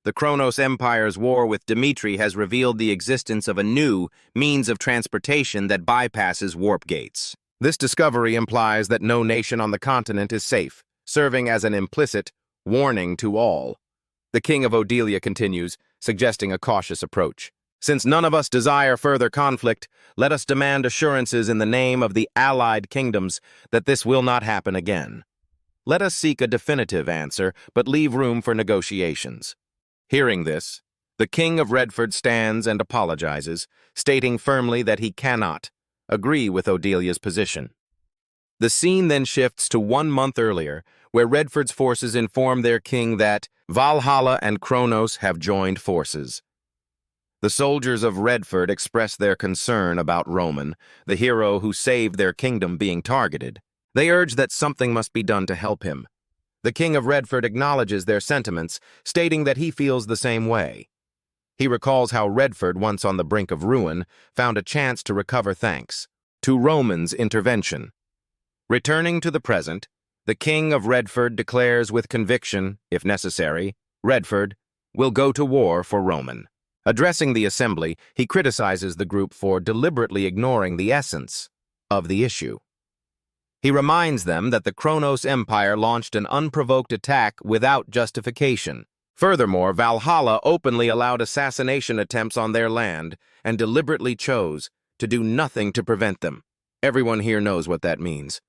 The Kronos Empire's war with Dmitri has revealed the existence of a new means of transportation that bypasses warp gates. This discovery implies that no nation on the continent is safe, serving as an implicit warning to all. The King of Odelia continues, suggesting a cautious approach. Since none of us desire further conflict, let us demand assurances in the name of the Allied kingdoms that this will not happen again. Let us seek a definitive answer, but leave room for negotiations. Hearing this, the King of Redford stands and apologizes, stating firmly that he cannot agree with Odelia's position. The scene then shifts to 1 month earlier, where Redford's forces inform their king that Valhalla and Kronos have joined forces. The soldiers of Redford express their concern about Roman, the hero who saved their kingdom, being targeted. They urge that something must be done to help him. The King of Redford acknowledges their sentiments, stating that he feels the same way. He recalls how Redford, once on the brink of ruin, found a chance to recover thanks to Roman's intervention. Returning to the present, the King of Redford declares with conviction, if necessary, Redford will go to war for Roman. Addressing the assembly, he criticizes the group for deliberately ignoring the essence of the issue. He reminds them that the Kronos Empire launched an unprovoked attack without justification. Furthermore, Valhalla openly allowed assassination attempts on their land and deliberately chose to do nothing to prevent them. Everyone here knows what that means.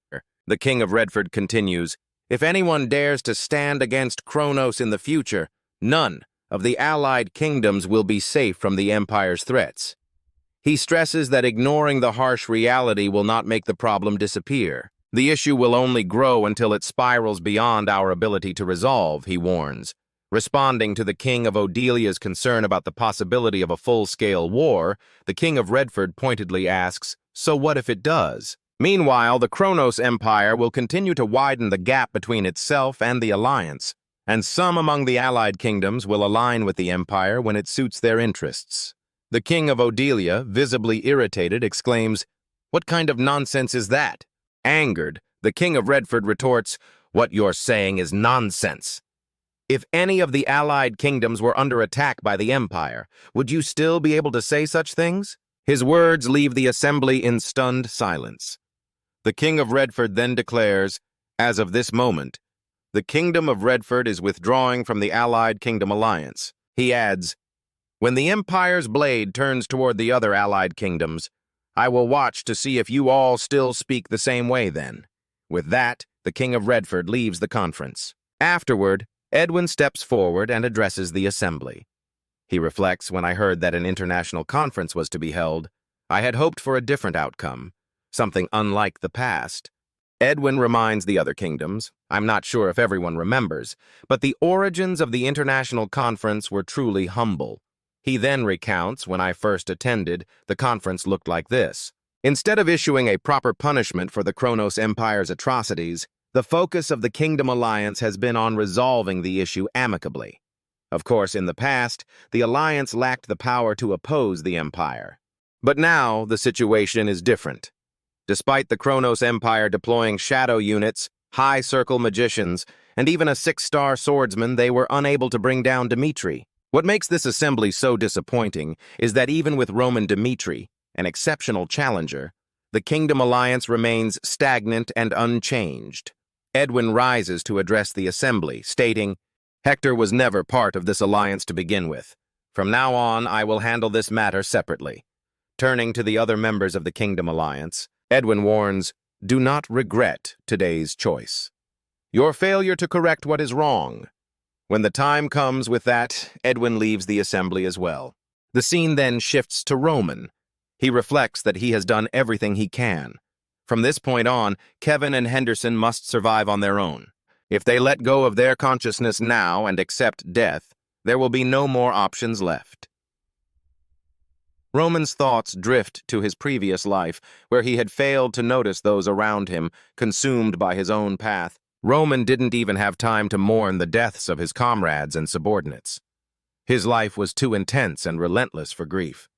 The King of Redford continues, if anyone dares to stand against Kronos in the future, none of the Allied kingdoms will be safe from the Empire's threats. He stresses that ignoring the harsh reality will not make the problem disappear. The issue will only grow until it spirals beyond our ability to resolve, he warns. Responding to the King of Odelia's concern about the possibility of a full-scale war, the King of Redford pointedly asks, so what if it does? Meanwhile, the Kronos Empire will continue to widen the gap between itself and the Alliance, and some among the Allied kingdoms will align with the Empire when it suits their interests. The King of Odelia, visibly irritated, exclaims, what kind of nonsense is that? Angered, the King of Redford retorts, what you're saying is nonsense. If any of the Allied kingdoms were under attack by the Empire, would you still be able to say such things? His words leave the assembly in stunned silence. The King of Redford then declares, as of this moment, the Kingdom of Redford is withdrawing from the Allied Kingdom Alliance. He adds, when the Empire's blade turns toward the other Allied kingdoms, I will watch to see if you all still speak the same way then. With that, the King of Redford leaves the conference. Afterward, Edwin steps forward and addresses the assembly. He reflects, when I heard that an international conference was to be held, I had hoped for a different outcome, something unlike the past. Edwin reminds the other kingdoms, I'm not sure if everyone remembers, but the origins of the international conference were truly humble. He then recounts, when I first attended, the conference looked like this. Instead of issuing a proper punishment for the Kronos Empire's atrocities, the focus of the Kingdom Alliance has been on resolving the issue amicably. Of course, in the past, the Alliance lacked the power to oppose the Empire. But now, the situation is different. Despite the Kronos Empire deploying shadow units, high-circle magicians, and even a 6-star swordsman, they were unable to bring down Dmitri. What makes this assembly so disappointing is that even with Roman Dmitri, an exceptional challenger, the Kingdom Alliance remains stagnant and unchanged. Edwin rises to address the assembly, stating, "Hector was never part of this alliance to begin with. From now on, I will handle this matter separately." Turning to the other members of the Kingdom Alliance, Edwin warns, "Do not regret today's choice. Your failure to correct what is wrong." When the time comes with that, Edwin leaves the assembly as well. The scene then shifts to Roman. He reflects that he has done everything he can. From this point on, Kevin and Henderson must survive on their own. If they let go of their consciousness now and accept death, there will be no more options left. Roman's thoughts drift to his previous life, where he had failed to notice those around him, consumed by his own path. Roman didn't even have time to mourn the deaths of his comrades and subordinates. His life was too intense and relentless for grief.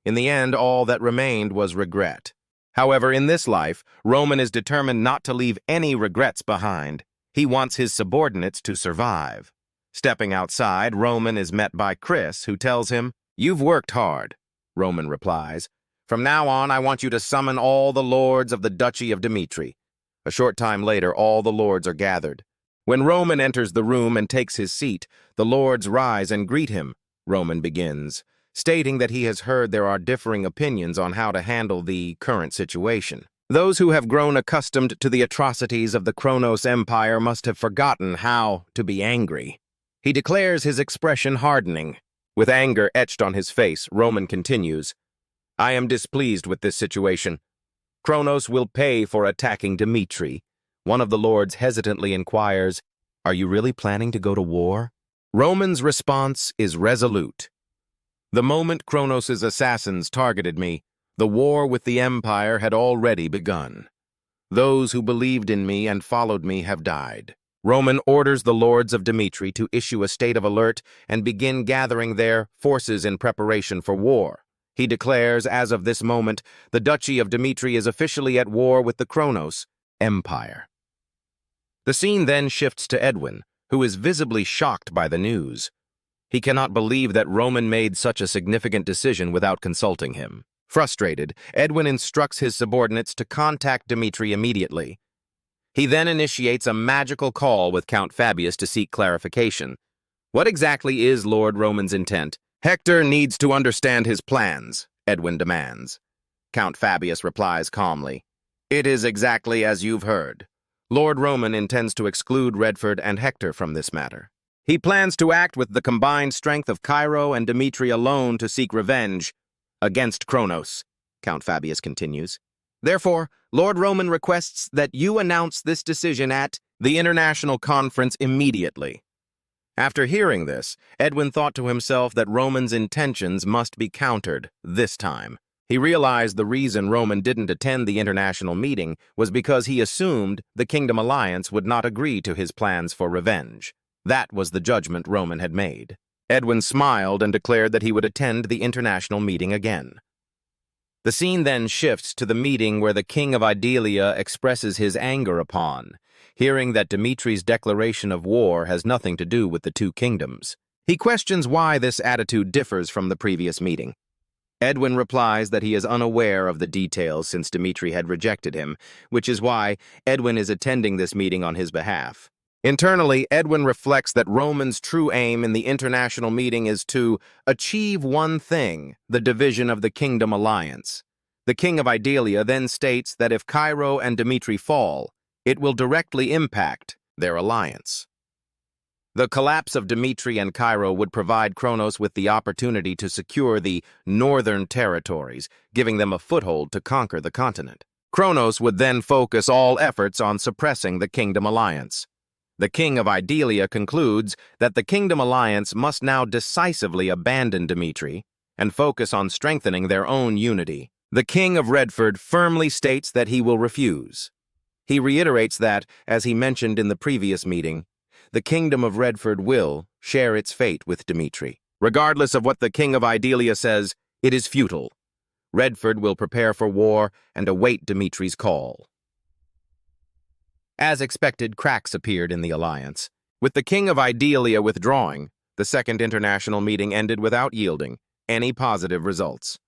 In the end, all that remained was regret. However, in this life, Roman is determined not to leave any regrets behind. He wants his subordinates to survive. Stepping outside, Roman is met by Chris, who tells him, "You've worked hard." Roman replies, "From now on, I want you to summon all the lords of the Duchy of Dmitri." A short time later, all the lords are gathered. When Roman enters the room and takes his seat, the lords rise and greet him. Roman begins, stating that he has heard there are differing opinions on how to handle the current situation. Those who have grown accustomed to the atrocities of the Kronos Empire must have forgotten how to be angry. He declares his expression hardening. With anger etched on his face, Roman continues, "I am displeased with this situation. Kronos will pay for attacking Dmitri." One of the lords hesitantly inquires, "Are you really planning to go to war?" Roman's response is resolute. "The moment Kronos' assassins targeted me, the war with the Empire had already begun. Those who believed in me and followed me have died." Roman orders the lords of Dmitri to issue a state of alert and begin gathering their forces in preparation for war. He declares, as of this moment, the Duchy of Dmitri is officially at war with the Kronos Empire. The scene then shifts to Edwin, who is visibly shocked by the news. He cannot believe that Roman made such a significant decision without consulting him. Frustrated, Edwin instructs his subordinates to contact Dmitri immediately. He then initiates a magical call with Count Fabius to seek clarification. What exactly is Lord Roman's intent? "Hector needs to understand his plans," Edwin demands. Count Fabius replies calmly, "It is exactly as you've heard. Lord Roman intends to exclude Redford and Hector from this matter. He plans to act with the combined strength of Cairo and Dmitri alone to seek revenge against Kronos," Count Fabius continues. "Therefore, Lord Roman requests that you announce this decision at the International Conference immediately." After hearing this, Edwin thought to himself that Roman's intentions must be countered this time. He realized the reason Roman didn't attend the international meeting was because he assumed the Kingdom Alliance would not agree to his plans for revenge. That was the judgment Roman had made. Edwin smiled and declared that he would attend the international meeting again. The scene then shifts to the meeting where the King of Idalia expresses his anger upon, hearing that Dmitri's declaration of war has nothing to do with the two kingdoms. He questions why this attitude differs from the previous meeting. Edwin replies that he is unaware of the details since Dmitri had rejected him, which is why Edwin is attending this meeting on his behalf. Internally, Edwin reflects that Roman's true aim in the international meeting is to achieve one thing, the division of the Kingdom Alliance. The King of Idalia then states that if Cairo and Dmitri fall, it will directly impact their alliance. The collapse of Dmitri and Cairo would provide Kronos with the opportunity to secure the northern territories, giving them a foothold to conquer the continent. Kronos would then focus all efforts on suppressing the Kingdom Alliance. The King of Idalia concludes that the Kingdom Alliance must now decisively abandon Dmitri and focus on strengthening their own unity. The King of Redford firmly states that he will refuse. He reiterates that, as he mentioned in the previous meeting, the Kingdom of Redford will share its fate with Dmitri. Regardless of what the King of Idalia says, it is futile. Redford will prepare for war and await Dmitri's call. As expected, cracks appeared in the alliance. With the King of Idalia withdrawing, the second international meeting ended without yielding any positive results.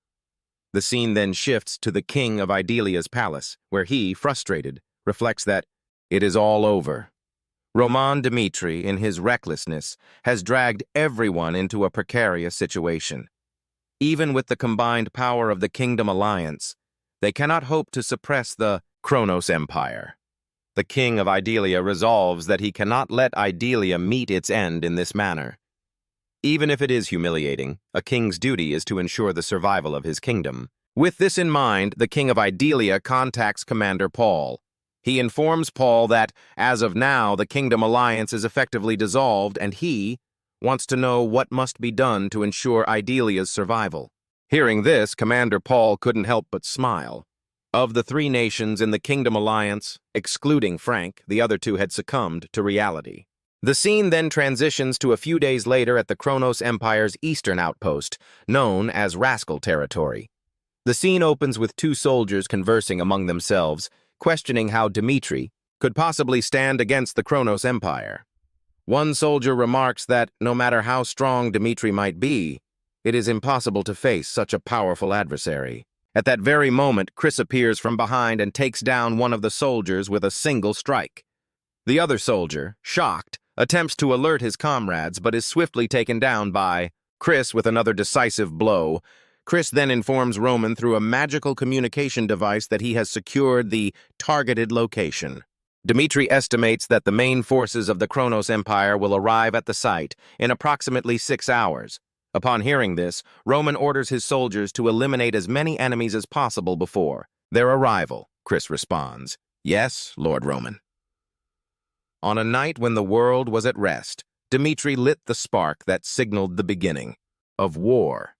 The scene then shifts to the King of Idalia's palace, where he, frustrated, reflects that it is all over. Dmitri, in his recklessness, has dragged everyone into a precarious situation. Even with the combined power of the Kingdom Alliance, they cannot hope to suppress the Kronos Empire. The King of Idalia resolves that he cannot let Idalia meet its end in this manner. Even if it is humiliating, a king's duty is to ensure the survival of his kingdom. With this in mind, the King of Idalia contacts Commander Paul. He informs Paul that, as of now, the Kingdom Alliance is effectively dissolved, and he wants to know what must be done to ensure Idalia's survival. Hearing this, Commander Paul couldn't help but smile. Of the three nations in the Kingdom Alliance, excluding Frank, the other two had succumbed to reality. The scene then transitions to a few days later at the Kronos Empire's eastern outpost, known as Rascal Territory. The scene opens with two soldiers conversing among themselves, questioning how Dmitri could possibly stand against the Kronos Empire. One soldier remarks that, no matter how strong Dmitri might be, it is impossible to face such a powerful adversary. At that very moment, Chris appears from behind and takes down one of the soldiers with a single strike. The other soldier, shocked, attempts to alert his comrades, but is swiftly taken down by Chris with another decisive blow. Chris then informs Roman through a magical communication device that he has secured the targeted location. Dmitri estimates that the main forces of the Kronos Empire will arrive at the site in approximately 6 hours. Upon hearing this, Roman orders his soldiers to eliminate as many enemies as possible before their arrival. Chris responds, "Yes, Lord Roman." On a night when the world was at rest, Dmitri lit the spark that signaled the beginning of war.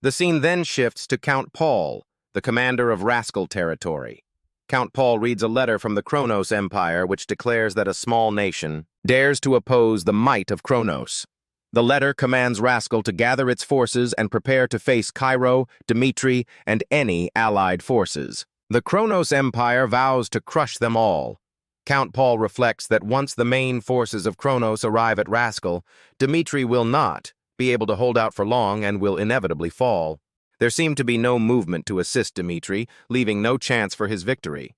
The scene then shifts to Count Paul, the commander of Rascal Territory. Count Paul reads a letter from the Kronos Empire which declares that a small nation dares to oppose the might of Kronos. The letter commands Rascal to gather its forces and prepare to face Cairo, Dmitri, and any allied forces. The Kronos Empire vows to crush them all. Count Paul reflects that once the main forces of Kronos arrive at Rascal, Dmitri will not be able to hold out for long and will inevitably fall. There seemed to be no movement to assist Dmitri, leaving no chance for his victory.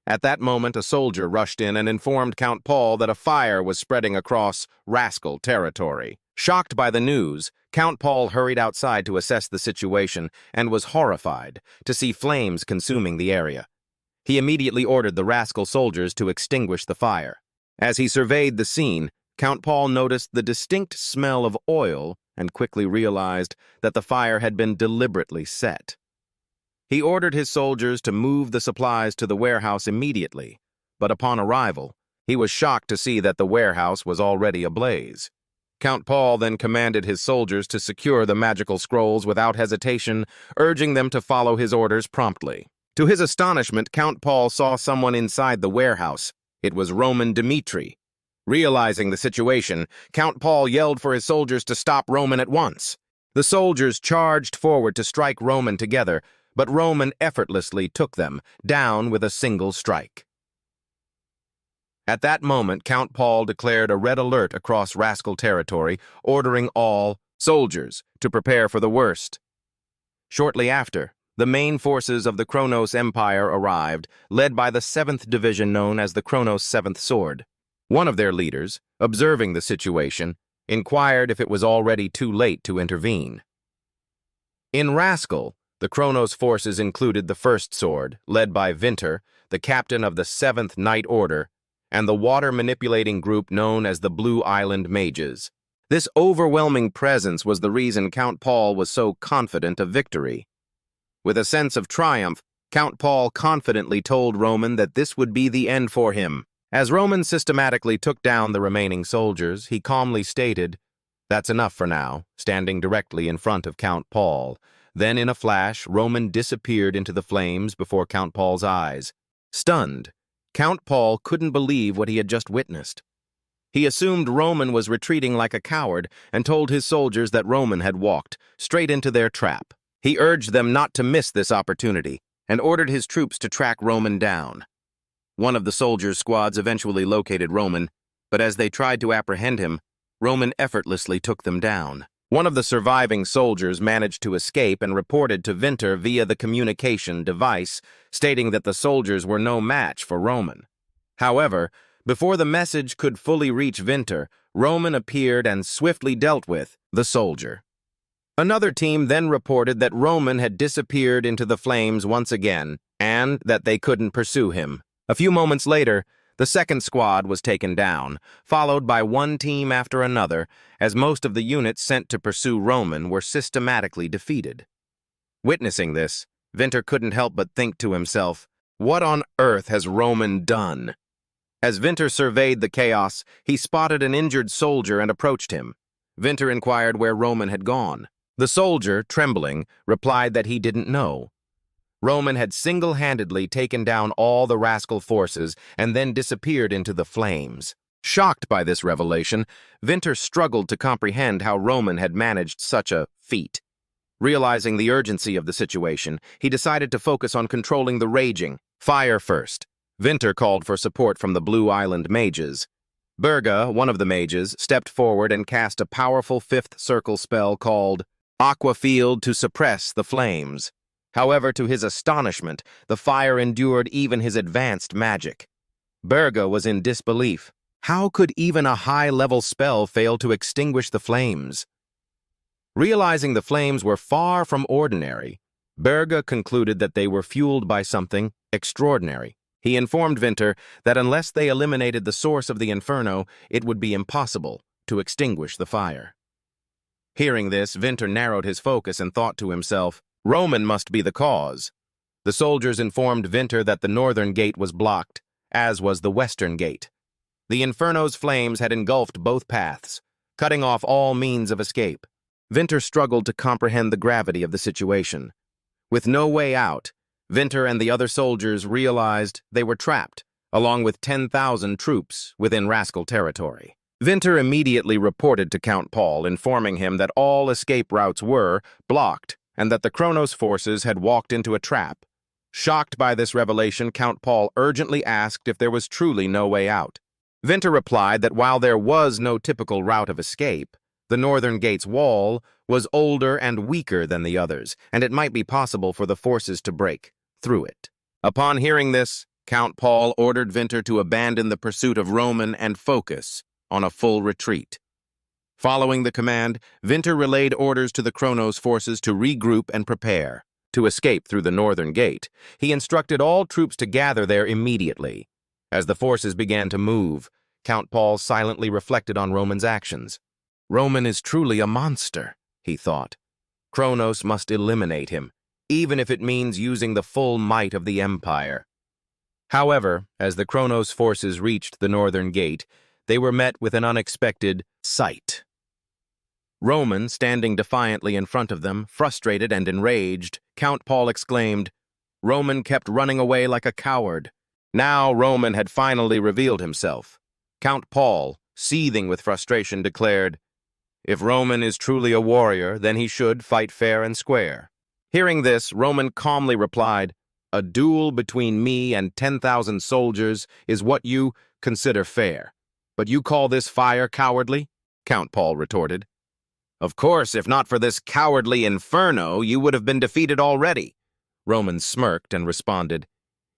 At that moment, a soldier rushed in and informed Count Paul that a fire was spreading across Rascal Territory. Shocked by the news, Count Paul hurried outside to assess the situation and was horrified to see flames consuming the area. He immediately ordered the Rascal soldiers to extinguish the fire. As he surveyed the scene, Count Paul noticed the distinct smell of oil and quickly realized that the fire had been deliberately set. He ordered his soldiers to move the supplies to the warehouse immediately, but upon arrival, he was shocked to see that the warehouse was already ablaze. Count Paul then commanded his soldiers to secure the magical scrolls without hesitation, urging them to follow his orders promptly. To his astonishment, Count Paul saw someone inside the warehouse. It was Roman Dmitri. Realizing the situation, Count Paul yelled for his soldiers to stop Roman at once. The soldiers charged forward to strike Roman together, but Roman effortlessly took them down with a single strike. At that moment, Count Paul declared a red alert across Rascal Territory, ordering all soldiers to prepare for the worst. Shortly after, the main forces of the Kronos Empire arrived, led by the 7th Division known as the Kronos 7th Sword. One of their leaders, observing the situation, inquired if it was already too late to intervene. In Rascal, the Kronos forces included the 1st Sword, led by Vinter, the captain of the 7th Knight Order, and the water-manipulating group known as the Blue Island Mages. This overwhelming presence was the reason Count Paul was so confident of victory. With a sense of triumph, Count Paul confidently told Roman that this would be the end for him. As Roman systematically took down the remaining soldiers, he calmly stated, "That's enough for now," standing directly in front of Count Paul. Then, in a flash, Roman disappeared into the flames before Count Paul's eyes. Stunned, Count Paul couldn't believe what he had just witnessed. He assumed Roman was retreating like a coward and told his soldiers that Roman had walked straight into their trap. He urged them not to miss this opportunity and ordered his troops to track Roman down. One of the soldiers' squads eventually located Roman, but as they tried to apprehend him, Roman effortlessly took them down. One of the surviving soldiers managed to escape and reported to Winter via the communication device, stating that the soldiers were no match for Roman. However, before the message could fully reach Winter, Roman appeared and swiftly dealt with the soldier. Another team then reported that Roman had disappeared into the flames once again, and that they couldn't pursue him. A few moments later, the second squad was taken down, followed by one team after another, as most of the units sent to pursue Roman were systematically defeated. Witnessing this, Winter couldn't help but think to himself, what on earth has Roman done? As Winter surveyed the chaos, he spotted an injured soldier and approached him. Winter inquired where Roman had gone. The soldier, trembling, replied that he didn't know. Roman had single-handedly taken down all the rascal forces and then disappeared into the flames. Shocked by this revelation, Winter struggled to comprehend how Roman had managed such a feat. Realizing the urgency of the situation, he decided to focus on controlling the raging. Fire first. Winter called for support from the Blue Island mages. Berga, one of the mages, stepped forward and cast a powerful fifth circle spell called Aqua Field to suppress the flames. However, to his astonishment, the fire endured even his advanced magic. Berga was in disbelief. How could even a high-level spell fail to extinguish the flames? Realizing the flames were far from ordinary, Berga concluded that they were fueled by something extraordinary. He informed Winter that unless they eliminated the source of the inferno, it would be impossible to extinguish the fire. Hearing this, Winter narrowed his focus and thought to himself, Roman must be the cause. The soldiers informed Winter that the northern gate was blocked, as was the western gate. The inferno's flames had engulfed both paths, cutting off all means of escape. Winter struggled to comprehend the gravity of the situation. With no way out, Winter and the other soldiers realized they were trapped, along with 10,000 troops within rascal territory. Winter immediately reported to Count Paul, informing him that all escape routes were blocked and that the Kronos forces had walked into a trap. Shocked by this revelation, Count Paul urgently asked if there was truly no way out. Winter replied that while there was no typical route of escape, the northern gate's wall was older and weaker than the others, and it might be possible for the forces to break through it. Upon hearing this, Count Paul ordered Winter to abandon the pursuit of Roman and focus on a full retreat. Following the command, Winter relayed orders to the Kronos forces to regroup and prepare to escape through the northern gate. He instructed all troops to gather there immediately. As the forces began to move, Count Paul silently reflected on Roman's actions. Roman is truly a monster, he thought. Kronos must eliminate him, even if it means using the full might of the Empire. However, as the Kronos forces reached the northern gate, they were met with an unexpected sight. Roman, standing defiantly in front of them, frustrated and enraged, Count Paul exclaimed, Roman kept running away like a coward. Now Roman had finally revealed himself. Count Paul, seething with frustration, declared, If Roman is truly a warrior, then he should fight fair and square. Hearing this, Roman calmly replied, A duel between me and 10,000 soldiers is what you consider fair. But you call this fire cowardly? Count Paul retorted. Of course, if not for this cowardly inferno, you would have been defeated already. Roman smirked and responded,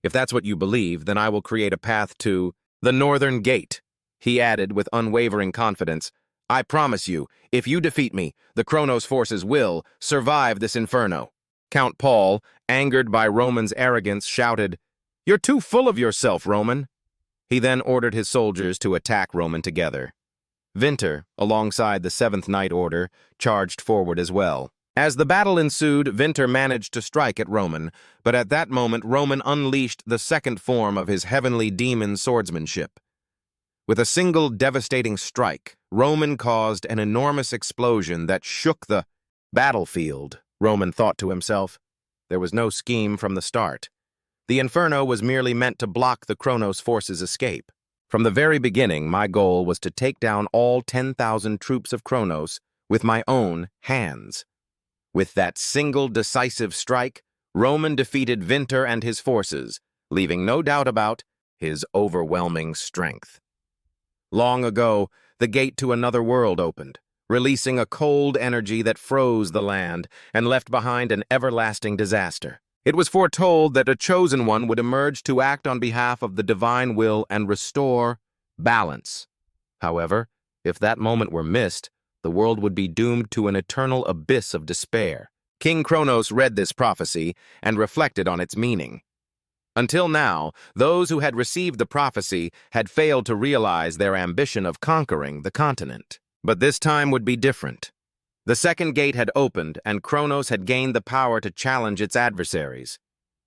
If that's what you believe, then I will create a path to the northern gate. He added with unwavering confidence, I promise you, if you defeat me, the Kronos forces will survive this inferno. Count Paul, angered by Roman's arrogance, shouted, You're too full of yourself, Roman. He then ordered his soldiers to attack Roman together. Winter, alongside the 7th Night Order, charged forward as well. As the battle ensued, Winter managed to strike at Roman, but at that moment Roman unleashed the second form of his heavenly demon swordsmanship. With a single devastating strike, Roman caused an enormous explosion that shook the battlefield. Roman thought to himself, there was no scheme from the start. The inferno was merely meant to block the Kronos forces' escape. From the very beginning, my goal was to take down all 10,000 troops of Kronos with my own hands. With that single decisive strike, Roman defeated Winter and his forces, leaving no doubt about his overwhelming strength. Long ago, the gate to another world opened, releasing a cold energy that froze the land and left behind an everlasting disaster. It was foretold that a chosen one would emerge to act on behalf of the divine will and restore balance. However, if that moment were missed, the world would be doomed to an eternal abyss of despair. King Kronos read this prophecy and reflected on its meaning. Until now, those who had received the prophecy had failed to realize their ambition of conquering the continent. But this time would be different. The second gate had opened, and Kronos had gained the power to challenge its adversaries.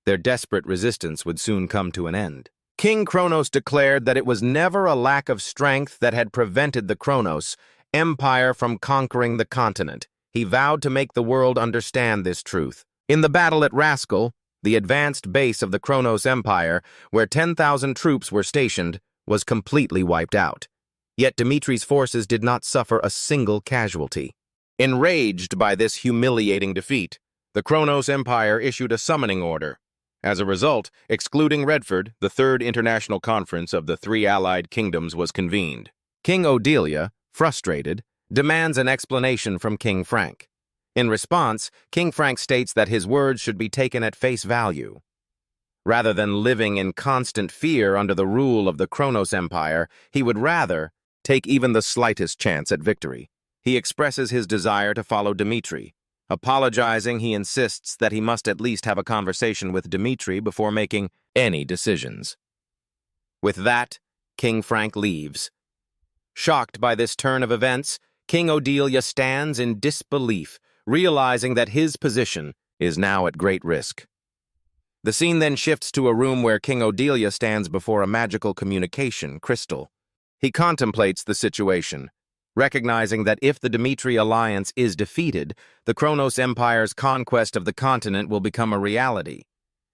Their desperate resistance would soon come to an end. King Kronos declared that it was never a lack of strength that had prevented the Kronos Empire from conquering the continent. He vowed to make the world understand this truth. In the battle at Rascal, the advanced base of the Kronos Empire, where 10,000 troops were stationed, was completely wiped out. Yet Dmitri's forces did not suffer a single casualty. Enraged by this humiliating defeat, the Kronos Empire issued a summoning order. As a result, excluding Redford, the Third International Conference of the Three Allied Kingdoms was convened. King Odelia, frustrated, demands an explanation from King Frank. In response, King Frank states that his words should be taken at face value. Rather than living in constant fear under the rule of the Kronos Empire, he would rather take even the slightest chance at victory. He expresses his desire to follow Dmitri. Apologizing, he insists that he must at least have a conversation with Dmitri before making any decisions. With that, King Frank leaves. Shocked by this turn of events, King Odelia stands in disbelief, realizing that his position is now at great risk. The scene then shifts to a room where King Odelia stands before a magical communication crystal. He contemplates the situation, recognizing that if the Dmitri alliance is defeated, the Kronos Empire's conquest of the continent will become a reality.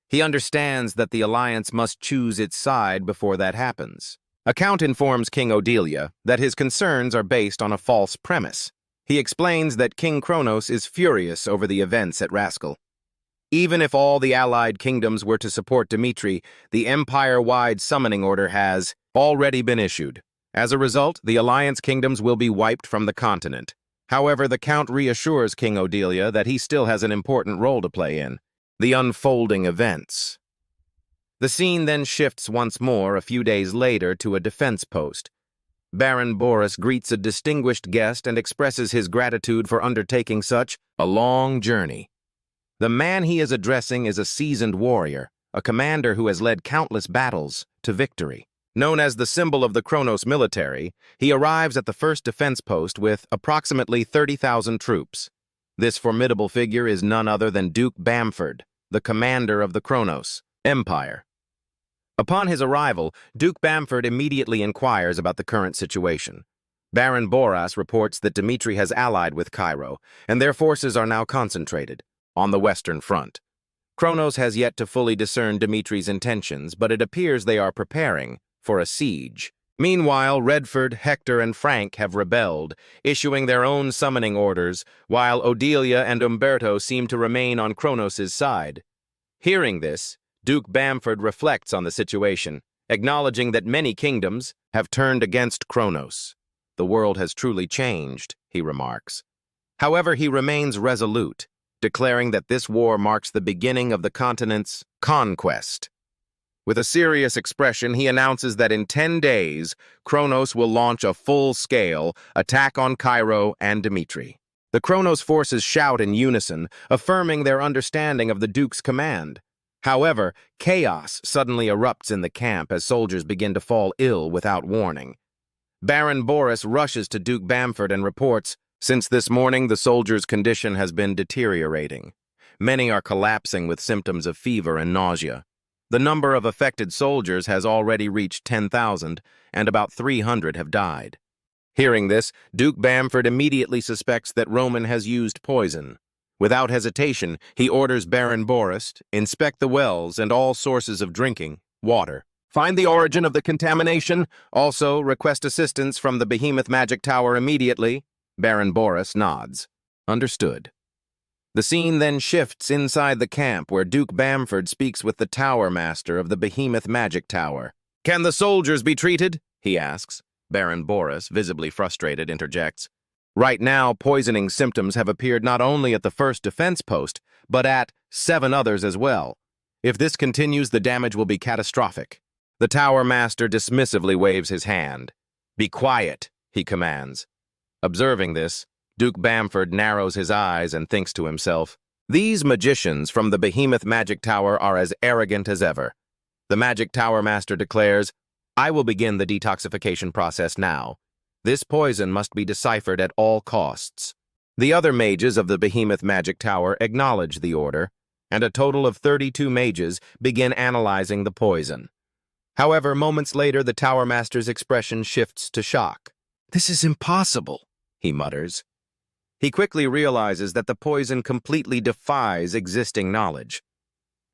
He understands that the alliance must choose its side before that happens. A count informs King Odelia that his concerns are based on a false premise. He explains that King Kronos is furious over the events at Rascal. Even if all the allied kingdoms were to support Dmitri, the empire-wide summoning order has already been issued. As a result, the alliance kingdoms will be wiped from the continent. However, the Count reassures King Odelia that he still has an important role to play in the unfolding events. The scene then shifts once more a few days later to a defense post. Baron Boris greets a distinguished guest and expresses his gratitude for undertaking such a long journey. The man he is addressing is a seasoned warrior, a commander who has led countless battles to victory. Known as the symbol of the Kronos military, he arrives at the first defense post with approximately 30,000 troops. This formidable figure is none other than Duke Bamford, the commander of the Kronos Empire. Upon his arrival, Duke Bamford immediately inquires about the current situation. Baron Boras reports that Dmitri has allied with Cairo, and their forces are now concentrated on the Western Front. Kronos has yet to fully discern Dmitri's intentions, but it appears they are preparing for a siege. Meanwhile, Redford, Hector, and Frank have rebelled, issuing their own summoning orders, while Odelia and Umberto seem to remain on Kronos' side. Hearing this, Duke Bamford reflects on the situation, acknowledging that many kingdoms have turned against Kronos. The world has truly changed, he remarks. However, he remains resolute, declaring that this war marks the beginning of the continent's conquest. With a serious expression, he announces that in 10 days, Kronos will launch a full-scale attack on Cairo and Dmitri. The Kronos forces shout in unison, affirming their understanding of the Duke's command. However, chaos suddenly erupts in the camp as soldiers begin to fall ill without warning. Baron Boris rushes to Duke Bamford and reports, "Since this morning, the soldiers' condition has been deteriorating. Many are collapsing with symptoms of fever and nausea. The number of affected soldiers has already reached 10,000, and about 300 have died." Hearing this, Duke Bamford immediately suspects that Roman has used poison. Without hesitation, he orders Baron Boris to inspect the wells and all sources of drinking water. Find the origin of the contamination. Also, request assistance from the Behemoth Magic Tower immediately. Baron Boris nods. Understood. The scene then shifts inside the camp where Duke Bamford speaks with the Tower Master of the Behemoth Magic Tower. Can the soldiers be treated? He asks. Baron Boris, visibly frustrated, interjects. Right now, poisoning symptoms have appeared not only at the first defense post, but at 7 others as well. If this continues, the damage will be catastrophic. The Tower Master dismissively waves his hand. Be quiet, he commands. Observing this, Duke Bamford narrows his eyes and thinks to himself, these magicians from the Behemoth Magic Tower are as arrogant as ever. The Magic Tower Master declares, I will begin the detoxification process now. This poison must be deciphered at all costs. The other mages of the Behemoth Magic Tower acknowledge the order, and a total of 32 mages begin analyzing the poison. However, moments later, the Tower Master's expression shifts to shock. This is impossible, he mutters. He quickly realizes that the poison completely defies existing knowledge.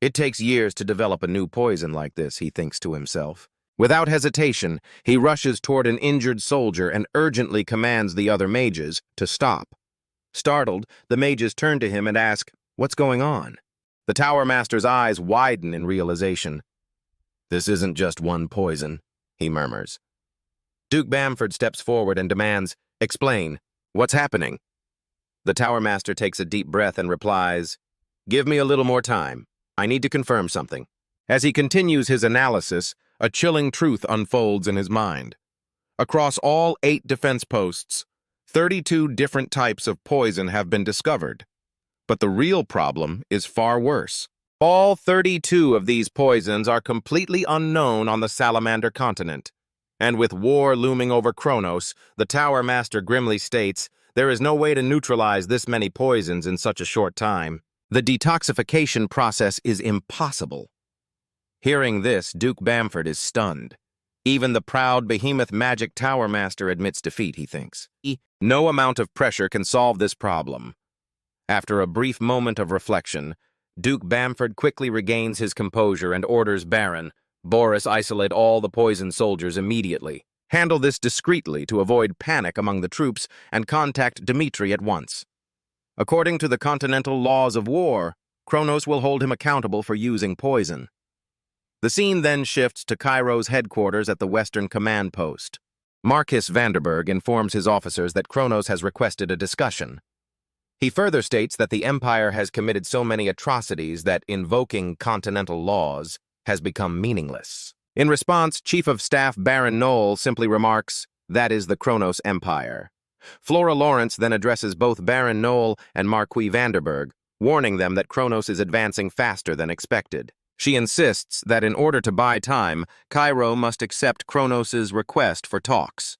It takes years to develop a new poison like this, he thinks to himself. Without hesitation, he rushes toward an injured soldier and urgently commands the other mages to stop. Startled, the mages turn to him and ask, what's going on? The Tower Master's eyes widen in realization. This isn't just one poison, he murmurs. Duke Bamford steps forward and demands, explain, what's happening? The Tower Master takes a deep breath and replies, give me a little more time. I need to confirm something. As he continues his analysis, a chilling truth unfolds in his mind. Across all 8 defense posts, 32 different types of poison have been discovered. But the real problem is far worse. All 32 of these poisons are completely unknown on the Salamander continent. And with war looming over Kronos, the Tower Master grimly states, there is no way to neutralize this many poisons in such a short time. The detoxification process is impossible. Hearing this, Duke Bamford is stunned. Even the proud Behemoth Magic Tower Master admits defeat, he thinks. No amount of pressure can solve this problem. After a brief moment of reflection, Duke Bamford quickly regains his composure and orders Baron Boris isolate all the poisoned soldiers immediately. Handle this discreetly to avoid panic among the troops and contact Dmitri at once. According to the continental laws of war, Kronos will hold him accountable for using poison. The scene then shifts to Cairo's headquarters at the Western Command Post. Marquis Vanderberg informs his officers that Kronos has requested a discussion. He further states that the Empire has committed so many atrocities that invoking continental laws has become meaningless. In response, Chief of Staff Baron Knoll simply remarks, that is the Kronos Empire. Flora Lawrence then addresses both Baron Knoll and Marquis Vanderberg, warning them that Kronos is advancing faster than expected. She insists that in order to buy time, Cairo must accept Kronos' request for talks.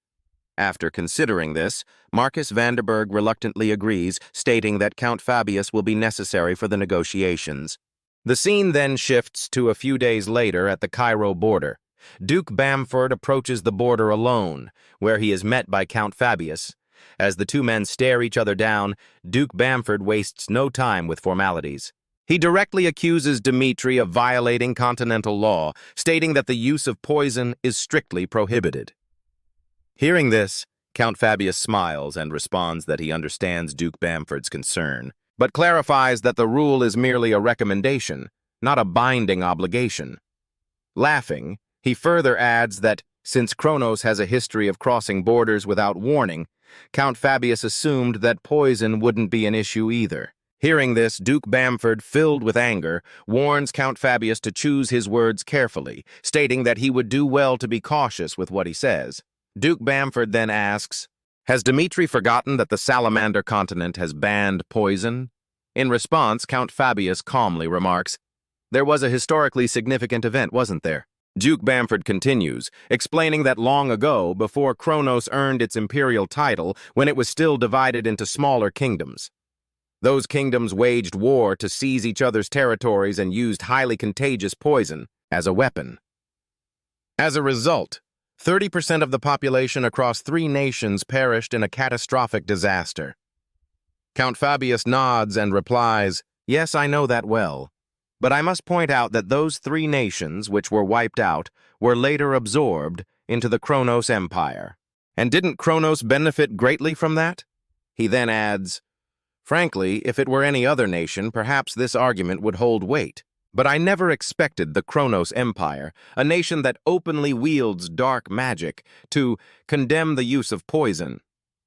After considering this, Marquis Vanderberg reluctantly agrees, stating that Count Fabius will be necessary for the negotiations. The scene then shifts to a few days later at the Cairo border. Duke Bamford approaches the border alone, where he is met by Count Fabius. As the two men stare each other down, Duke Bamford wastes no time with formalities. He directly accuses Dmitri of violating continental law, stating that the use of poison is strictly prohibited. Hearing this, Count Fabius smiles and responds that he understands Duke Bamford's concern, but clarifies that the rule is merely a recommendation, not a binding obligation. Laughing, he further adds that, since Kronos has a history of crossing borders without warning, Count Fabius assumed that poison wouldn't be an issue either. Hearing this, Duke Bamford, filled with anger, warns Count Fabius to choose his words carefully, stating that he would do well to be cautious with what he says. Duke Bamford then asks, has Dmitri forgotten that the Salamander continent has banned poison? In response, Count Fabius calmly remarks, there was a historically significant event, wasn't there? Duke Bamford continues, explaining that long ago, before Kronos earned its imperial title, when it was still divided into smaller kingdoms. Those kingdoms waged war to seize each other's territories and used highly contagious poison as a weapon. As a result, 30% of the population across 3 nations perished in a catastrophic disaster. Count Fabius nods and replies, yes, I know that well. But I must point out that those 3 nations which were wiped out were later absorbed into the Kronos Empire. And didn't Kronos benefit greatly from that? He then adds, frankly, if it were any other nation, perhaps this argument would hold weight. But I never expected the Kronos Empire, a nation that openly wields dark magic, to condemn the use of poison.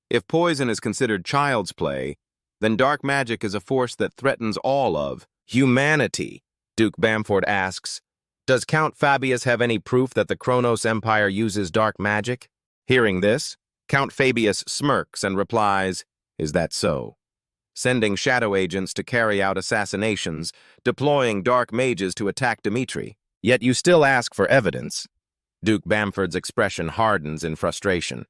If poison is considered child's play, then dark magic is a force that threatens all of humanity. Duke Bamford asks, does Count Fabius have any proof that the Kronos Empire uses dark magic? Hearing this, Count Fabius smirks and replies, is that so? Sending shadow agents to carry out assassinations, deploying dark mages to attack Dmitri. Yet you still ask for evidence. Duke Bamford's expression hardens in frustration.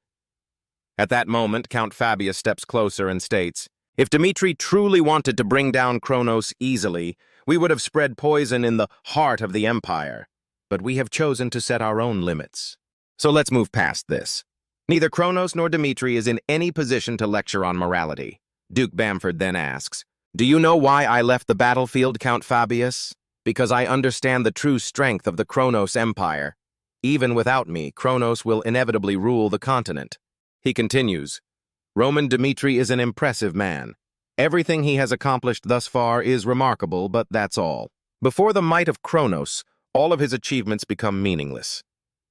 At that moment, Count Fabius steps closer and states, if Dmitri truly wanted to bring down Kronos easily, we would have spread poison in the heart of the Empire. But we have chosen to set our own limits. So let's move past this. Neither Kronos nor Dmitri is in any position to lecture on morality. Duke Bamford then asks, do you know why I left the battlefield, Count Fabius? Because I understand the true strength of the Kronos Empire. Even without me, Kronos will inevitably rule the continent. He continues, Roman Dmitri is an impressive man. Everything he has accomplished thus far is remarkable, but that's all. Before the might of Kronos, all of his achievements become meaningless.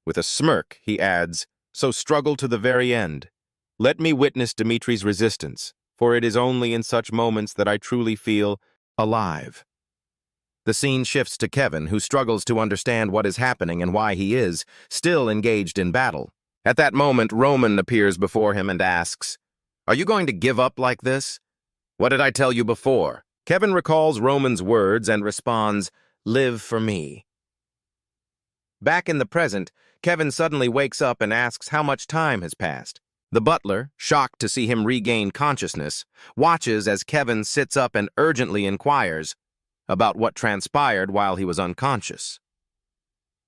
With a smirk, he adds, so struggle to the very end. Let me witness Dmitri's resistance, for it is only in such moments that I truly feel alive. The scene shifts to Kevin, who struggles to understand what is happening and why he is still engaged in battle. At that moment, Roman appears before him and asks, are you going to give up like this? What did I tell you before? Kevin recalls Roman's words and responds, live for me. Back in the present, Kevin suddenly wakes up and asks how much time has passed. The butler, shocked to see him regain consciousness, watches as Kevin sits up and urgently inquires about what transpired while he was unconscious.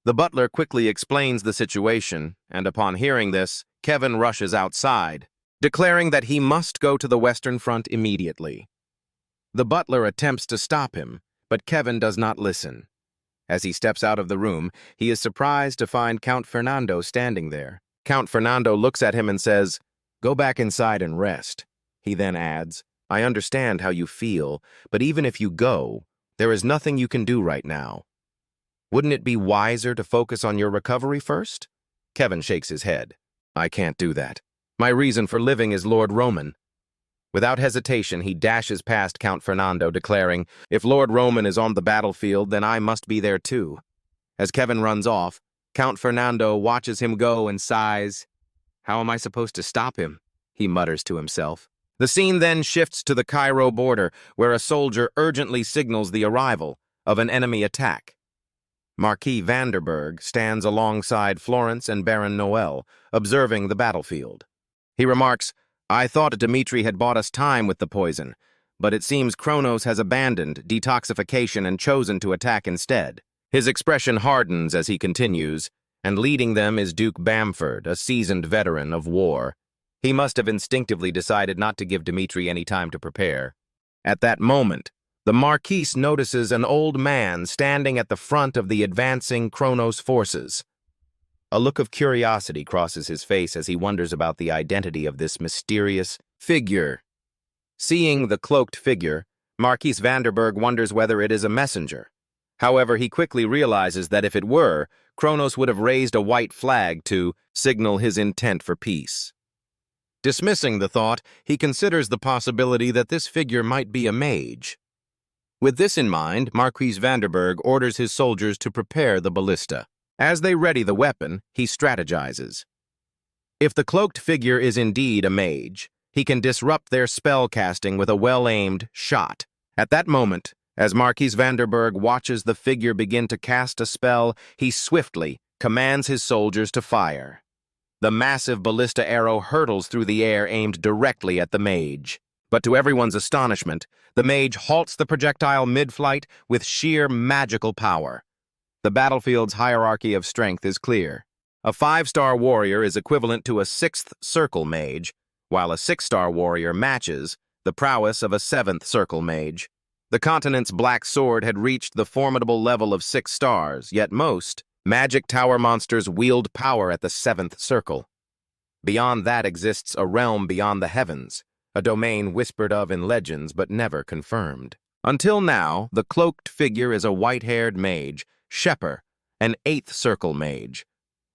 The butler quickly explains the situation, and upon hearing this, Kevin rushes outside, declaring that he must go to the Western Front immediately. The butler attempts to stop him, but Kevin does not listen. As he steps out of the room, he is surprised to find Count Fernando standing there. Count Fernando looks at him and says, go back inside and rest. He then adds, I understand how you feel, but even if you go, there is nothing you can do right now. Wouldn't it be wiser to focus on your recovery first? Kevin shakes his head. I can't do that. My reason for living is Lord Roman. Without hesitation, he dashes past Count Fernando, declaring, if Lord Roman is on the battlefield, then I must be there too. As Kevin runs off, Count Fernando watches him go and sighs. How am I supposed to stop him? He mutters to himself. The scene then shifts to the Cairo border, where a soldier urgently signals the arrival of an enemy attack. Marquis Vanderberg stands alongside Florence and Baron Noel, observing the battlefield. He remarks, I thought Dmitri had bought us time with the poison, but it seems Kronos has abandoned detoxification and chosen to attack instead. His expression hardens as he continues, and leading them is Duke Bamford, a seasoned veteran of war. He must have instinctively decided not to give Dmitri any time to prepare. At that moment, the Marquise notices an old man standing at the front of the advancing Kronos forces. A look of curiosity crosses his face as he wonders about the identity of this mysterious figure. Seeing the cloaked figure, Marquis Vanderberg wonders whether it is a messenger. However, he quickly realizes that if it were, Kronos would have raised a white flag to signal his intent for peace. Dismissing the thought, he considers the possibility that this figure might be a mage. With this in mind, Marquis Vanderberg orders his soldiers to prepare the ballista. As they ready the weapon, he strategizes. If the cloaked figure is indeed a mage, he can disrupt their spell casting with a well-aimed shot. At that moment, as Marquis Vanderberg watches the figure begin to cast a spell, he swiftly commands his soldiers to fire. The massive ballista arrow hurtles through the air aimed directly at the mage. But to everyone's astonishment, the mage halts the projectile mid-flight with sheer magical power. The battlefield's hierarchy of strength is clear. A 5-star warrior is equivalent to a 6th circle mage, while a 6-star warrior matches the prowess of a 7th circle mage. The continent's black sword had reached the formidable level of 6 stars, yet most magic tower monsters wield power at the 7th circle. Beyond that exists a realm beyond the heavens, a domain whispered of in legends but never confirmed. Until now, the cloaked figure is a white-haired mage, Shepper, an 8th circle mage.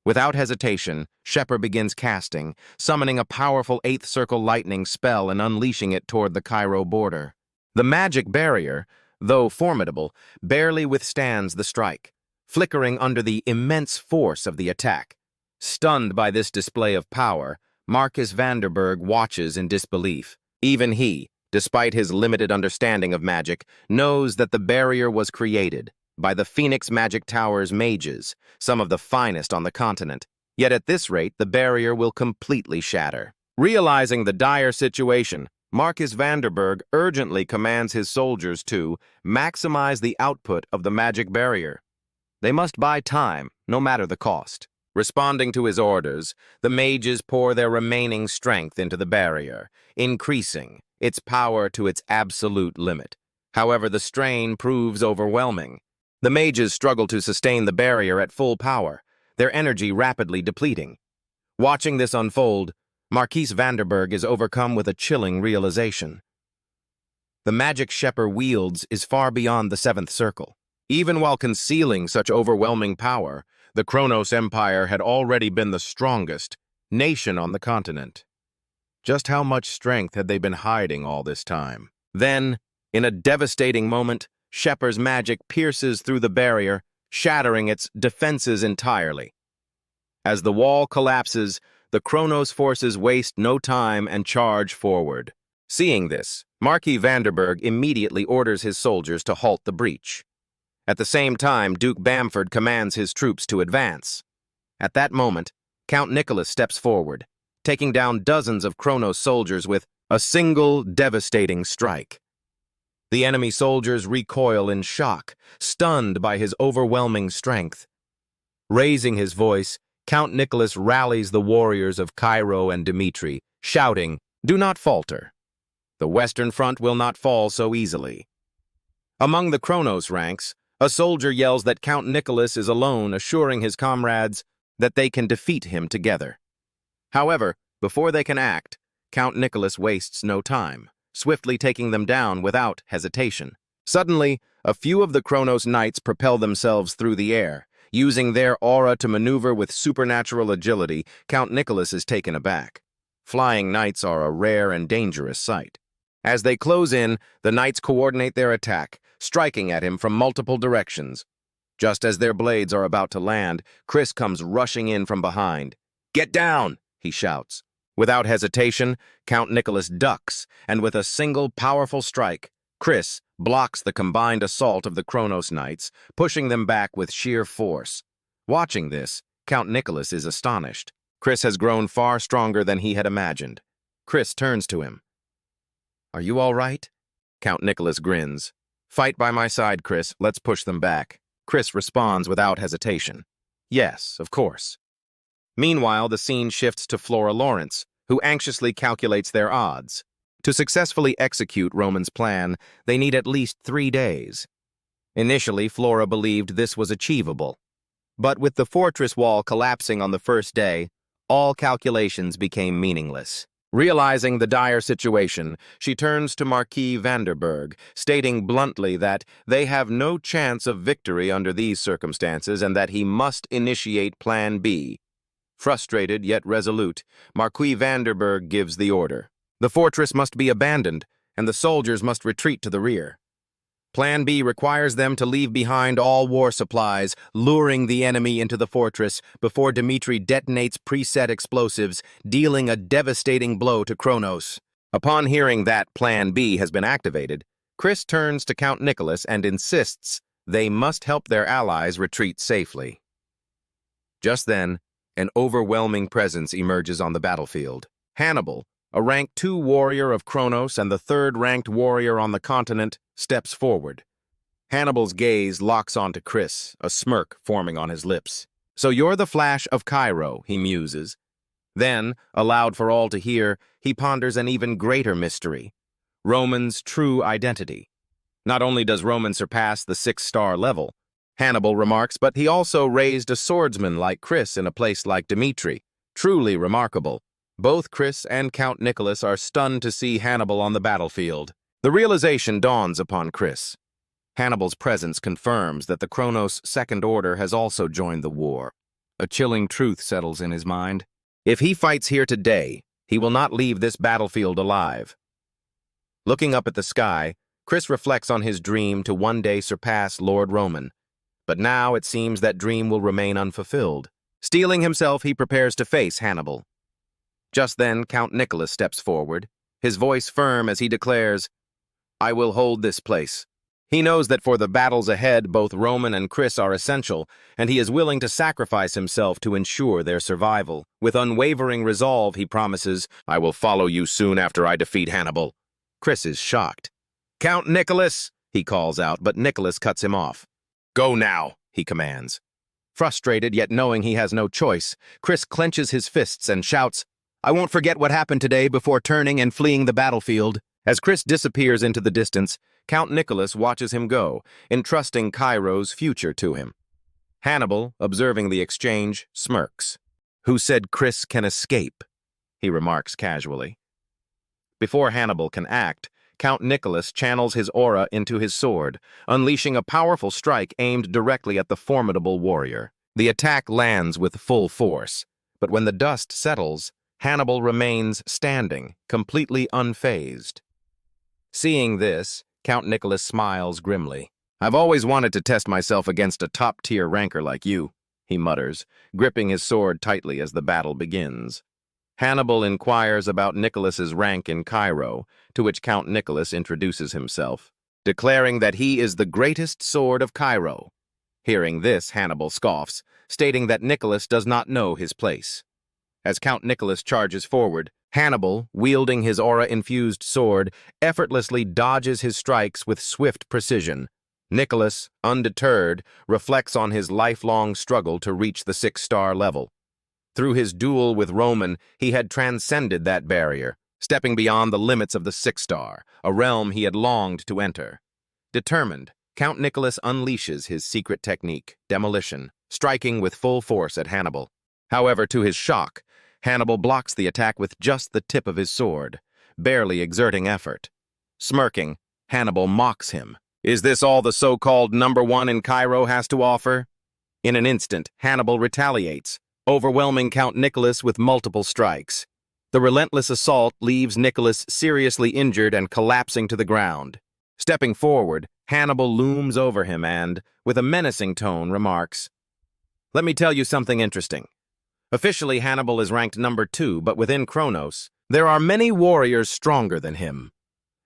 Without hesitation, Shepper begins casting, summoning a powerful 8th circle lightning spell and unleashing it toward the Cairo border. The magic barrier, though formidable, barely withstands the strike, flickering under the immense force of the attack. Stunned by this display of power, Marcus Vanderberg watches in disbelief. Even he, despite his limited understanding of magic, knows that the barrier was created by the Phoenix Magic Tower's mages, some of the finest on the continent. Yet at this rate, the barrier will completely shatter. Realizing the dire situation, Marcus Vanderberg urgently commands his soldiers to maximize the output of the magic barrier. They must buy time, no matter the cost. Responding to his orders, the mages pour their remaining strength into the barrier, increasing its power to its absolute limit. However, the strain proves overwhelming. The mages struggle to sustain the barrier at full power, their energy rapidly depleting. Watching this unfold, Marquise Vanderberg is overcome with a chilling realization. The magic Shepper wields is far beyond the 7th circle. Even while concealing such overwhelming power, the Kronos Empire had already been the strongest nation on the continent. Just how much strength had they been hiding all this time? Then, in a devastating moment, Shepper's magic pierces through the barrier, shattering its defenses entirely. As the wall collapses, the Kronos forces waste no time and charge forward. Seeing this, Marquis Vanderberg immediately orders his soldiers to halt the breach. At the same time, Duke Bamford commands his troops to advance. At that moment, Count Nicholas steps forward, taking down dozens of Kronos soldiers with a single devastating strike. The enemy soldiers recoil in shock, stunned by his overwhelming strength. Raising his voice, Count Nicholas rallies the warriors of Cairo and Dmitri, shouting, "Do not falter. The Western Front will not fall so easily." Among the Kronos ranks, a soldier yells that Count Nicholas is alone, assuring his comrades that they can defeat him together. However, before they can act, Count Nicholas wastes no time, swiftly taking them down without hesitation. Suddenly, a few of the Kronos knights propel themselves through the air. Using their aura to maneuver with supernatural agility, Count Nicholas is taken aback. Flying knights are a rare and dangerous sight. As they close in, the knights coordinate their attack, striking at him from multiple directions. Just as their blades are about to land, Chris comes rushing in from behind. "Get down!" he shouts. Without hesitation, Count Nicholas ducks, and with a single powerful strike, Chris blocks the combined assault of the Kronos Knights, pushing them back with sheer force. Watching this, Count Nicholas is astonished. Chris has grown far stronger than he had imagined. Chris turns to him. "Are you all right?" Count Nicholas grins. "Fight by my side, Chris. Let's push them back." Chris responds without hesitation. "Yes, of course." Meanwhile, the scene shifts to Flora Lawrence, who anxiously calculates their odds. To successfully execute Roman's plan, they need at least 3 days. Initially, Flora believed this was achievable. But with the fortress wall collapsing on the first day, all calculations became meaningless. Realizing the dire situation, she turns to Marquis Vanderberg, stating bluntly that they have no chance of victory under these circumstances and that he must initiate Plan B. Frustrated yet resolute, Marquis Vanderberg gives the order. The fortress must be abandoned, and the soldiers must retreat to the rear. Plan B requires them to leave behind all war supplies, luring the enemy into the fortress before Dmitri detonates preset explosives, dealing a devastating blow to Kronos. Upon hearing that Plan B has been activated, Chris turns to Count Nicholas and insists they must help their allies retreat safely. Just then, an overwhelming presence emerges on the battlefield. Hannibal, a rank 2 warrior of Kronos and the 3rd-ranked warrior on the continent, steps forward. Hannibal's gaze locks onto Chris, a smirk forming on his lips. "So you're the Flash of Cairo," he muses. Then, aloud for all to hear, he ponders an even greater mystery: Roman's true identity. Not only does Roman surpass the 6-star level, Hannibal remarks, but he also raised a swordsman like Chris in a place like Dmitri. Truly remarkable. Both Chris and Count Nicholas are stunned to see Hannibal on the battlefield. The realization dawns upon Chris. Hannibal's presence confirms that the Kronos Second Order has also joined the war. A chilling truth settles in his mind. If he fights here today, he will not leave this battlefield alive. Looking up at the sky, Chris reflects on his dream to one day surpass Lord Roman. But now it seems that dream will remain unfulfilled. Steeling himself, he prepares to face Hannibal. Just then, Count Nicholas steps forward, his voice firm as he declares, "I will hold this place." He knows that for the battles ahead, both Roman and Chris are essential, and he is willing to sacrifice himself to ensure their survival. With unwavering resolve, he promises, "I will follow you soon after I defeat Hannibal." Chris is shocked. "Count Nicholas," he calls out, but Nicholas cuts him off. "Go now," he commands. Frustrated, yet knowing he has no choice, Chris clenches his fists and shouts, "I won't forget what happened today," before turning and fleeing the battlefield. As Chris disappears into the distance, Count Nicholas watches him go, entrusting Cairo's future to him. Hannibal, observing the exchange, smirks. "Who said Chris can escape?" he remarks casually. Before Hannibal can act, Count Nicholas channels his aura into his sword, unleashing a powerful strike aimed directly at the formidable warrior. The attack lands with full force, but when the dust settles, Hannibal remains standing, completely unfazed. Seeing this, Count Nicholas smiles grimly. "I've always wanted to test myself against a top-tier ranker like you," he mutters, gripping his sword tightly as the battle begins. Hannibal inquires about Nicholas's rank in Cairo, to which Count Nicholas introduces himself, declaring that he is the greatest sword of Cairo. Hearing this, Hannibal scoffs, stating that Nicholas does not know his place. As Count Nicholas charges forward, Hannibal, wielding his aura-infused sword, effortlessly dodges his strikes with swift precision. Nicholas, undeterred, reflects on his lifelong struggle to reach the 6-star level. Through his duel with Roman, he had transcended that barrier, stepping beyond the limits of the 6-star, a realm he had longed to enter. Determined, Count Nicholas unleashes his secret technique, demolition, striking with full force at Hannibal. However, to his shock, Hannibal blocks the attack with just the tip of his sword, barely exerting effort. Smirking, Hannibal mocks him. "Is this all the so-called #1 in Cairo has to offer?" In an instant, Hannibal retaliates, overwhelming Count Nicholas with multiple strikes. The relentless assault leaves Nicholas seriously injured and collapsing to the ground. Stepping forward, Hannibal looms over him and, with a menacing tone, remarks, "Let me tell you something interesting. Officially, Hannibal is ranked #2, but within Kronos, there are many warriors stronger than him.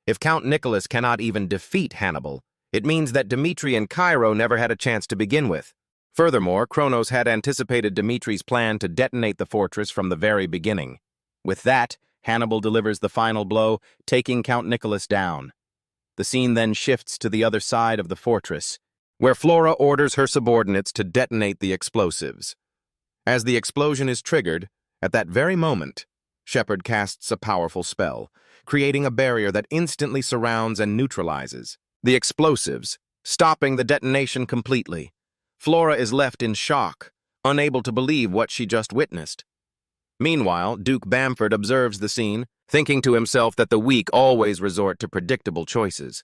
If Count Nicholas cannot even defeat Hannibal, it means that Dmitri and Cairo never had a chance to begin with. Furthermore, Kronos had anticipated Dmitri's plan to detonate the fortress from the very beginning. With that, Hannibal delivers the final blow, taking Count Nicholas down. The scene then shifts to the other side of the fortress, where Flora orders her subordinates to detonate the explosives. As the explosion is triggered, at that very moment, Shepard casts a powerful spell, creating a barrier that instantly surrounds and neutralizes the explosives, stopping the detonation completely. Flora is left in shock, unable to believe what she just witnessed. Meanwhile, Duke Bamford observes the scene, thinking to himself that the weak always resort to predictable choices.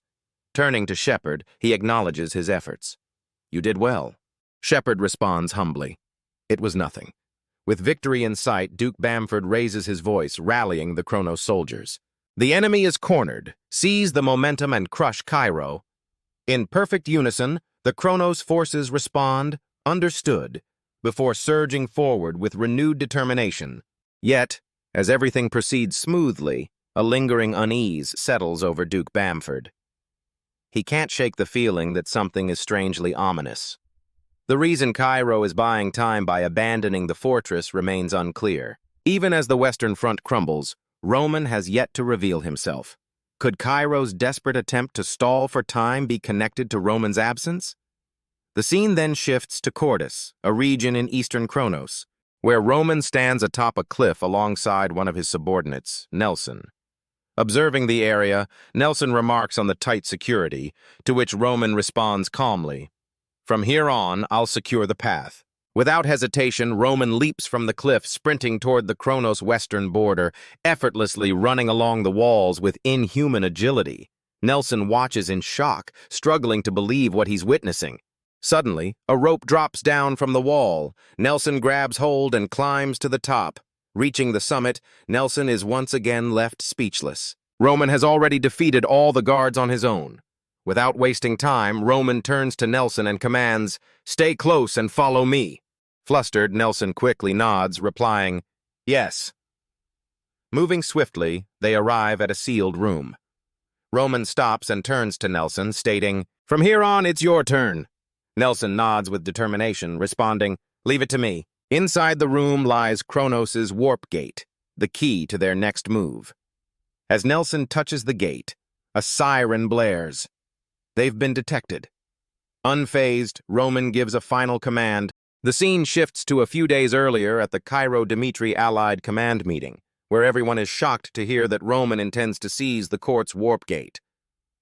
Turning to Shepard, he acknowledges his efforts. "You did well." Shepard responds humbly. It was nothing. With victory in sight, Duke Bamford raises his voice, rallying the Kronos soldiers. "The enemy is cornered. Seize the momentum and crush Cairo." In perfect unison, the Kronos forces respond, "Understood," before surging forward with renewed determination. Yet, as everything proceeds smoothly, a lingering unease settles over Duke Bamford. He can't shake the feeling that something is strangely ominous. The reason Cairo is buying time by abandoning the fortress remains unclear. Even as the Western Front crumbles, Roman has yet to reveal himself. Could Cairo's desperate attempt to stall for time be connected to Roman's absence? The scene then shifts to Cordis, a region in eastern Kronos, where Roman stands atop a cliff alongside one of his subordinates, Nelson. Observing the area, Nelson remarks on the tight security, to which Roman responds calmly, "From here on, I'll secure the path." Without hesitation, Roman leaps from the cliff, sprinting toward the Kronos' western border, effortlessly running along the walls with inhuman agility. Nelson watches in shock, struggling to believe what he's witnessing. Suddenly, a rope drops down from the wall. Nelson grabs hold and climbs to the top. Reaching the summit, Nelson is once again left speechless. Roman has already defeated all the guards on his own. Without wasting time, Roman turns to Nelson and commands, "Stay close and follow me." Flustered, Nelson quickly nods, replying, "Yes." Moving swiftly, they arrive at a sealed room. Roman stops and turns to Nelson, stating, "From here on, it's your turn." Nelson nods with determination, responding, "Leave it to me." Inside the room lies Kronos' warp gate, the key to their next move. As Nelson touches the gate, a siren blares. They've been detected. Unfazed, Roman gives a final command. The scene shifts to a few days earlier at the Cairo-Dmitri Allied Command meeting, where everyone is shocked to hear that Roman intends to seize the court's warp gate.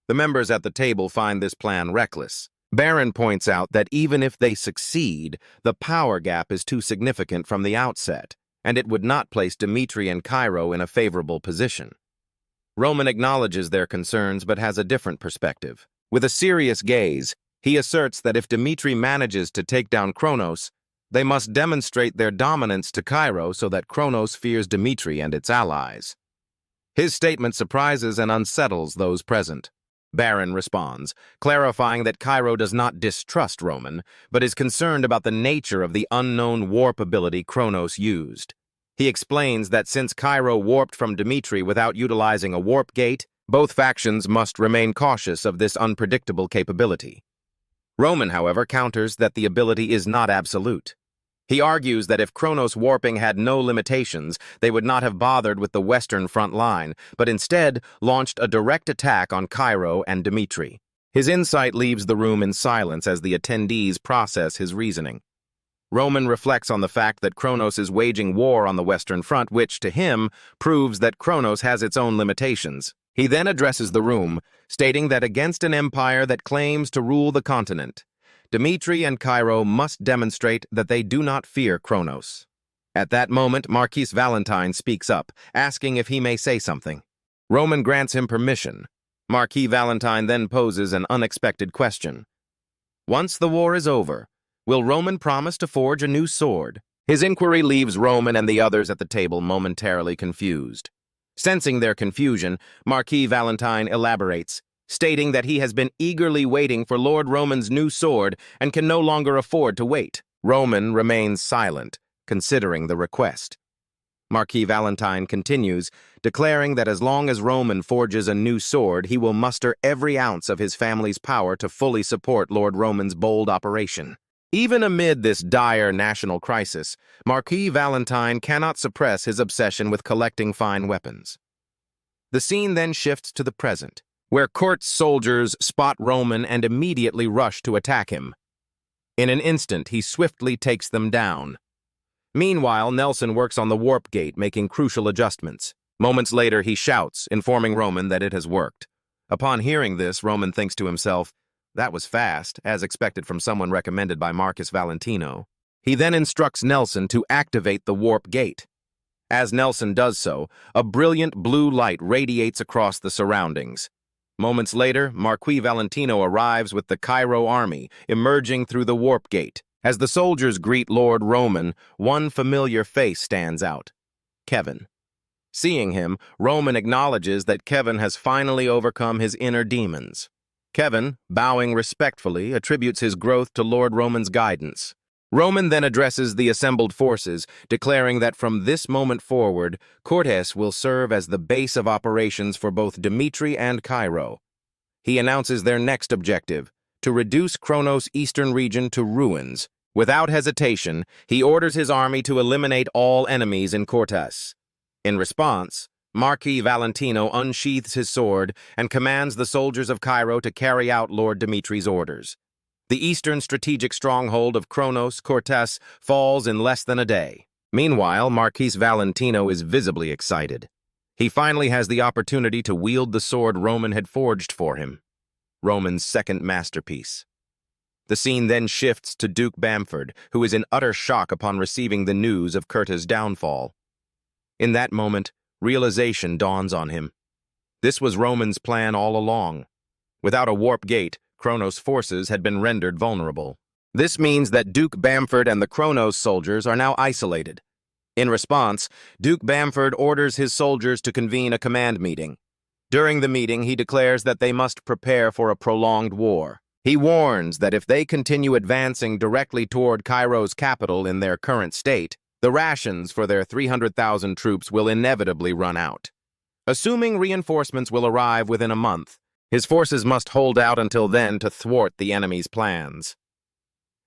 The members at the table find this plan reckless. Baron points out that even if they succeed, the power gap is too significant from the outset, and it would not place Dmitri and Cairo in a favorable position. Roman acknowledges their concerns but has a different perspective. With a serious gaze, he asserts that if Dmitri manages to take down Kronos, they must demonstrate their dominance to Cairo so that Kronos fears Dmitri and its allies. His statement surprises and unsettles those present. Baron responds, clarifying that Cairo does not distrust Roman, but is concerned about the nature of the unknown warp ability Kronos used. He explains that since Cairo warped from Dmitri without utilizing a warp gate, both factions must remain cautious of this unpredictable capability. Roman, however, counters that the ability is not absolute. He argues that if Kronos warping had no limitations, they would not have bothered with the western front line, but instead launched a direct attack on Cairo and Dmitri. His insight leaves the room in silence as the attendees process his reasoning. Roman reflects on the fact that Kronos is waging war on the western front, which, to him, proves that Kronos has its own limitations. He then addresses the room, stating that against an empire that claims to rule the continent, Dmitri and Cairo must demonstrate that they do not fear Kronos. At that moment, Marquis Valentine speaks up, asking if he may say something. Roman grants him permission. Marquis Valentine then poses an unexpected question. Once the war is over, will Roman promise to forge a new sword? His inquiry leaves Roman and the others at the table momentarily confused. Sensing their confusion, Marquis Valentine elaborates, stating that he has been eagerly waiting for Lord Roman's new sword and can no longer afford to wait. Roman remains silent, considering the request. Marquis Valentine continues, declaring that as long as Roman forges a new sword, he will muster every ounce of his family's power to fully support Lord Roman's bold operation. Even amid this dire national crisis, Marquis Valentine cannot suppress his obsession with collecting fine weapons. The scene then shifts to the present, where court's soldiers spot Roman and immediately rush to attack him. In an instant, he swiftly takes them down. Meanwhile, Nelson works on the warp gate, making crucial adjustments. Moments later, he shouts, informing Roman that it has worked. Upon hearing this, Roman thinks to himself, that was fast, as expected from someone recommended by Marcus Valentino. He then instructs Nelson to activate the warp gate. As Nelson does so, a brilliant blue light radiates across the surroundings. Moments later, Marquis Valentino arrives with the Cairo army, emerging through the warp gate. As the soldiers greet Lord Roman, one familiar face stands out: Kevin. Seeing him, Roman acknowledges that Kevin has finally overcome his inner demons. Kevin, bowing respectfully, attributes his growth to Lord Roman's guidance. Roman then addresses the assembled forces, declaring that from this moment forward, Cortes will serve as the base of operations for both Dmitri and Cairo. He announces their next objective, to reduce Kronos' eastern region to ruins. Without hesitation, he orders his army to eliminate all enemies in Cortes. In response, Marquis Valentino unsheaths his sword and commands the soldiers of Cairo to carry out Lord Dmitri's orders. The eastern strategic stronghold of Kronos, Cortes, falls in less than a day. Meanwhile, Marquis Valentino is visibly excited. He finally has the opportunity to wield the sword Roman had forged for him, Roman's second masterpiece. The scene then shifts to Duke Bamford, who is in utter shock upon receiving the news of Curta's downfall. In that moment, realization dawns on him. This was Roman's plan all along. Without a warp gate, Kronos' forces had been rendered vulnerable. This means that Duke Bamford and the Kronos soldiers are now isolated. In response, Duke Bamford orders his soldiers to convene a command meeting. During the meeting, he declares that they must prepare for a prolonged war. He warns that if they continue advancing directly toward Cairo's capital in their current state, the rations for their 300,000 troops will inevitably run out. Assuming reinforcements will arrive within a month, his forces must hold out until then to thwart the enemy's plans.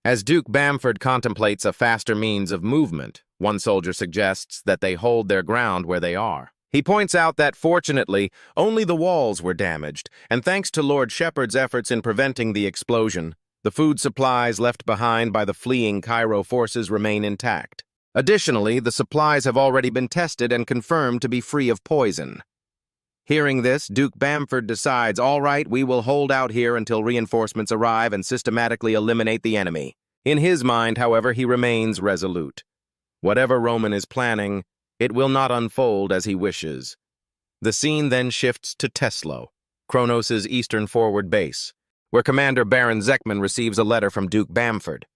As Duke Bamford contemplates a faster means of movement, one soldier suggests that they hold their ground where they are. He points out that, fortunately, only the walls were damaged, and thanks to Lord Shepard's efforts in preventing the explosion, the food supplies left behind by the fleeing Cairo forces remain intact. Additionally, the supplies have already been tested and confirmed to be free of poison. Hearing this, Duke Bamford decides, all right, we will hold out here until reinforcements arrive and systematically eliminate the enemy. In his mind, however, he remains resolute. Whatever Roman is planning, it will not unfold as he wishes. The scene then shifts to Teslo, Kronos' eastern forward base, where Commander Baron Zekman receives a letter from Duke Bamford.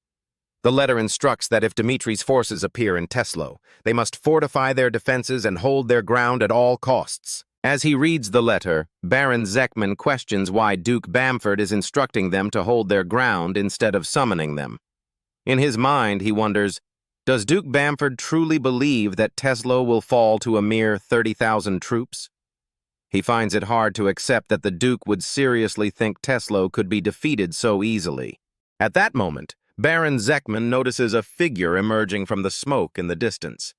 The letter instructs that if Dmitri's forces appear in Teslo, they must fortify their defenses and hold their ground at all costs. As he reads the letter, Baron Zekman questions why Duke Bamford is instructing them to hold their ground instead of summoning them. In his mind, he wonders, does Duke Bamford truly believe that Teslo will fall to a mere 30,000 troops? He finds it hard to accept that the Duke would seriously think Teslo could be defeated so easily. At that moment, Baron Zekman notices a figure emerging from the smoke in the distance.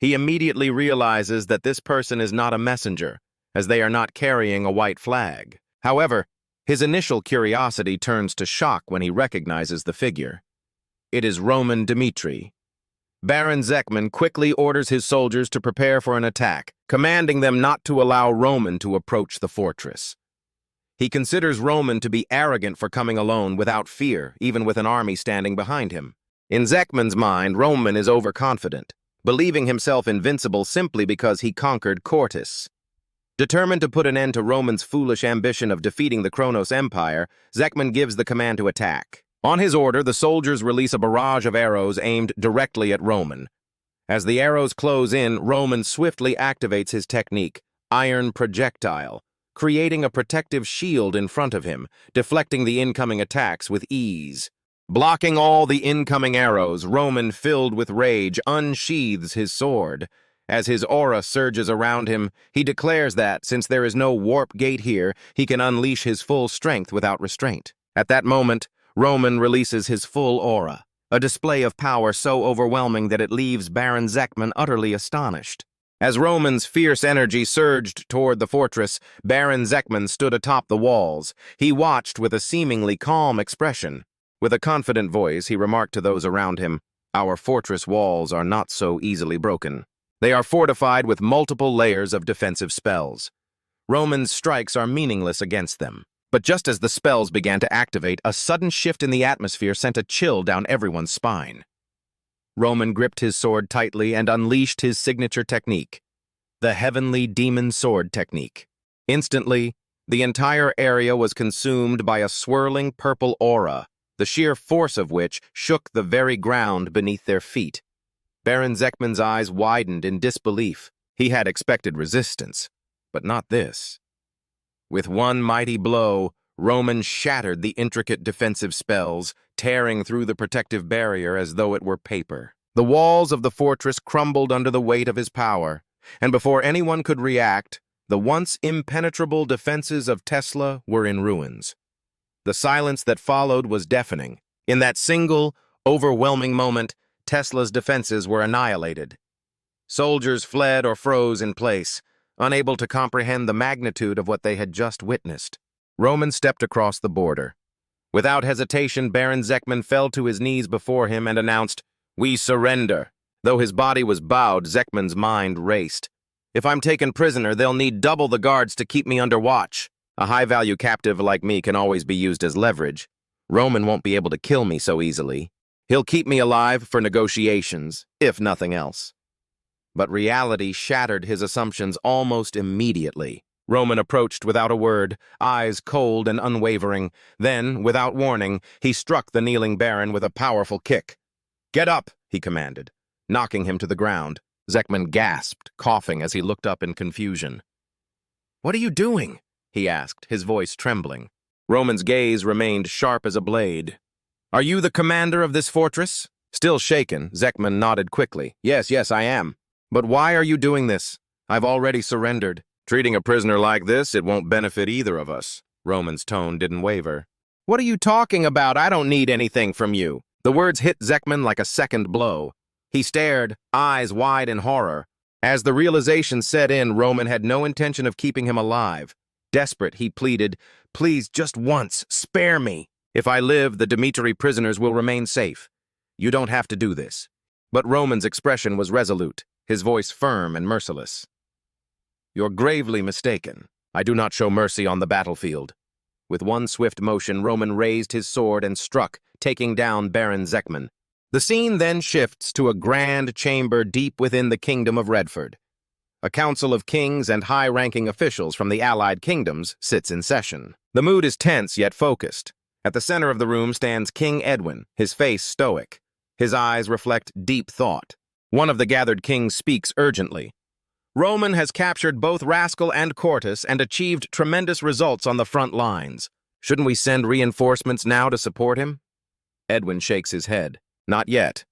He immediately realizes that this person is not a messenger, as they are not carrying a white flag. However, his initial curiosity turns to shock when he recognizes the figure. It is Roman Dmitri. Baron Zekman quickly orders his soldiers to prepare for an attack, commanding them not to allow Roman to approach the fortress. He considers Roman to be arrogant for coming alone without fear, even with an army standing behind him. In Zekman's mind, Roman is overconfident, believing himself invincible simply because he conquered Cortis. Determined to put an end to Roman's foolish ambition of defeating the Kronos Empire, Zekman gives the command to attack. On his order, the soldiers release a barrage of arrows aimed directly at Roman. As the arrows close in, Roman swiftly activates his technique, Iron Projectile, creating a protective shield in front of him, deflecting the incoming attacks with ease. Blocking all the incoming arrows, Roman, filled with rage, unsheathes his sword. As his aura surges around him, he declares that, since there is no warp gate here, he can unleash his full strength without restraint. At that moment, Roman releases his full aura, a display of power so overwhelming that it leaves Baron Zekman utterly astonished. As Roman's fierce energy surged toward the fortress, Baron Zekman stood atop the walls. He watched with a seemingly calm expression. With a confident voice, he remarked to those around him, "Our fortress walls are not so easily broken. They are fortified with multiple layers of defensive spells. Roman's strikes are meaningless against them." But just as the spells began to activate, a sudden shift in the atmosphere sent a chill down everyone's spine. Roman gripped his sword tightly and unleashed his signature technique, the Heavenly Demon Sword technique. Instantly, the entire area was consumed by a swirling purple aura, the sheer force of which shook the very ground beneath their feet. Baron Zekman's eyes widened in disbelief. He had expected resistance, but not this. With one mighty blow, Roman shattered the intricate defensive spells, tearing through the protective barrier as though it were paper. The walls of the fortress crumbled under the weight of his power, and before anyone could react, the once impenetrable defenses of Tesla were in ruins. The silence that followed was deafening. In that single, overwhelming moment, Tesla's defenses were annihilated. Soldiers fled or froze in place, unable to comprehend the magnitude of what they had just witnessed. Roman stepped across the border. Without hesitation, Baron Zekman fell to his knees before him and announced, "We surrender." Though his body was bowed, Zekman's mind raced. "If I'm taken prisoner, they'll need double the guards to keep me under watch. A high-value captive like me can always be used as leverage. Roman won't be able to kill me so easily. He'll keep me alive for negotiations, if nothing else." But reality shattered his assumptions almost immediately. Roman approached without a word, eyes cold and unwavering. Then, without warning, he struck the kneeling Baron with a powerful kick. "Get up," he commanded, knocking him to the ground. Zekman gasped, coughing as he looked up in confusion. "What are you doing?" he asked, his voice trembling. Roman's gaze remained sharp as a blade. "Are you the commander of this fortress?" Still shaken, Zekman nodded quickly. Yes, I am. But why are you doing this? I've already surrendered." "Treating a prisoner like this, it won't benefit either of us." Roman's tone didn't waver. "What are you talking about? I don't need anything from you." The words hit Zekman like a second blow. He stared, eyes wide in horror. As the realization set in, Roman had no intention of keeping him alive. Desperate, he pleaded, "Please, just once, spare me. If I live, the Dmitri prisoners will remain safe. You don't have to do this." But Roman's expression was resolute, his voice firm and merciless. "You're gravely mistaken. I do not show mercy on the battlefield." With one swift motion, Roman raised his sword and struck, taking down Baron Zekman. The scene then shifts to a grand chamber deep within the kingdom of Redford. A council of kings and high-ranking officials from the allied kingdoms sits in session. The mood is tense yet focused. At the center of the room stands King Edwin, his face stoic. His eyes reflect deep thought. One of the gathered kings speaks urgently. "Roman has captured both Rascal and Cortus and achieved tremendous results on the front lines. Shouldn't we send reinforcements now to support him?" Edwin shakes his head. "Not yet.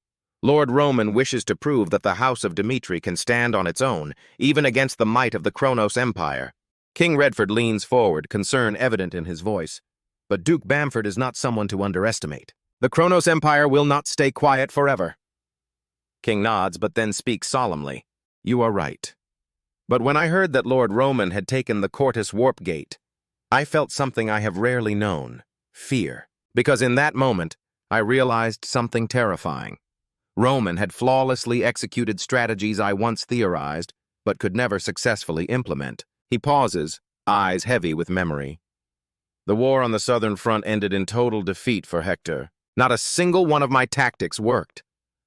Lord Roman wishes to prove that the House of Dmitri can stand on its own, even against the might of the Kronos Empire." King Redford leans forward, concern evident in his voice. "But Duke Bamford is not someone to underestimate. The Kronos Empire will not stay quiet forever." King nods, but then speaks solemnly. "You are right. But when I heard that Lord Roman had taken the Cortus Warp Gate, I felt something I have rarely known, fear. Because in that moment, I realized something terrifying. Roman had flawlessly executed strategies I once theorized, but could never successfully implement." He pauses, eyes heavy with memory. "The war on the southern front ended in total defeat for Hector. Not a single one of my tactics worked.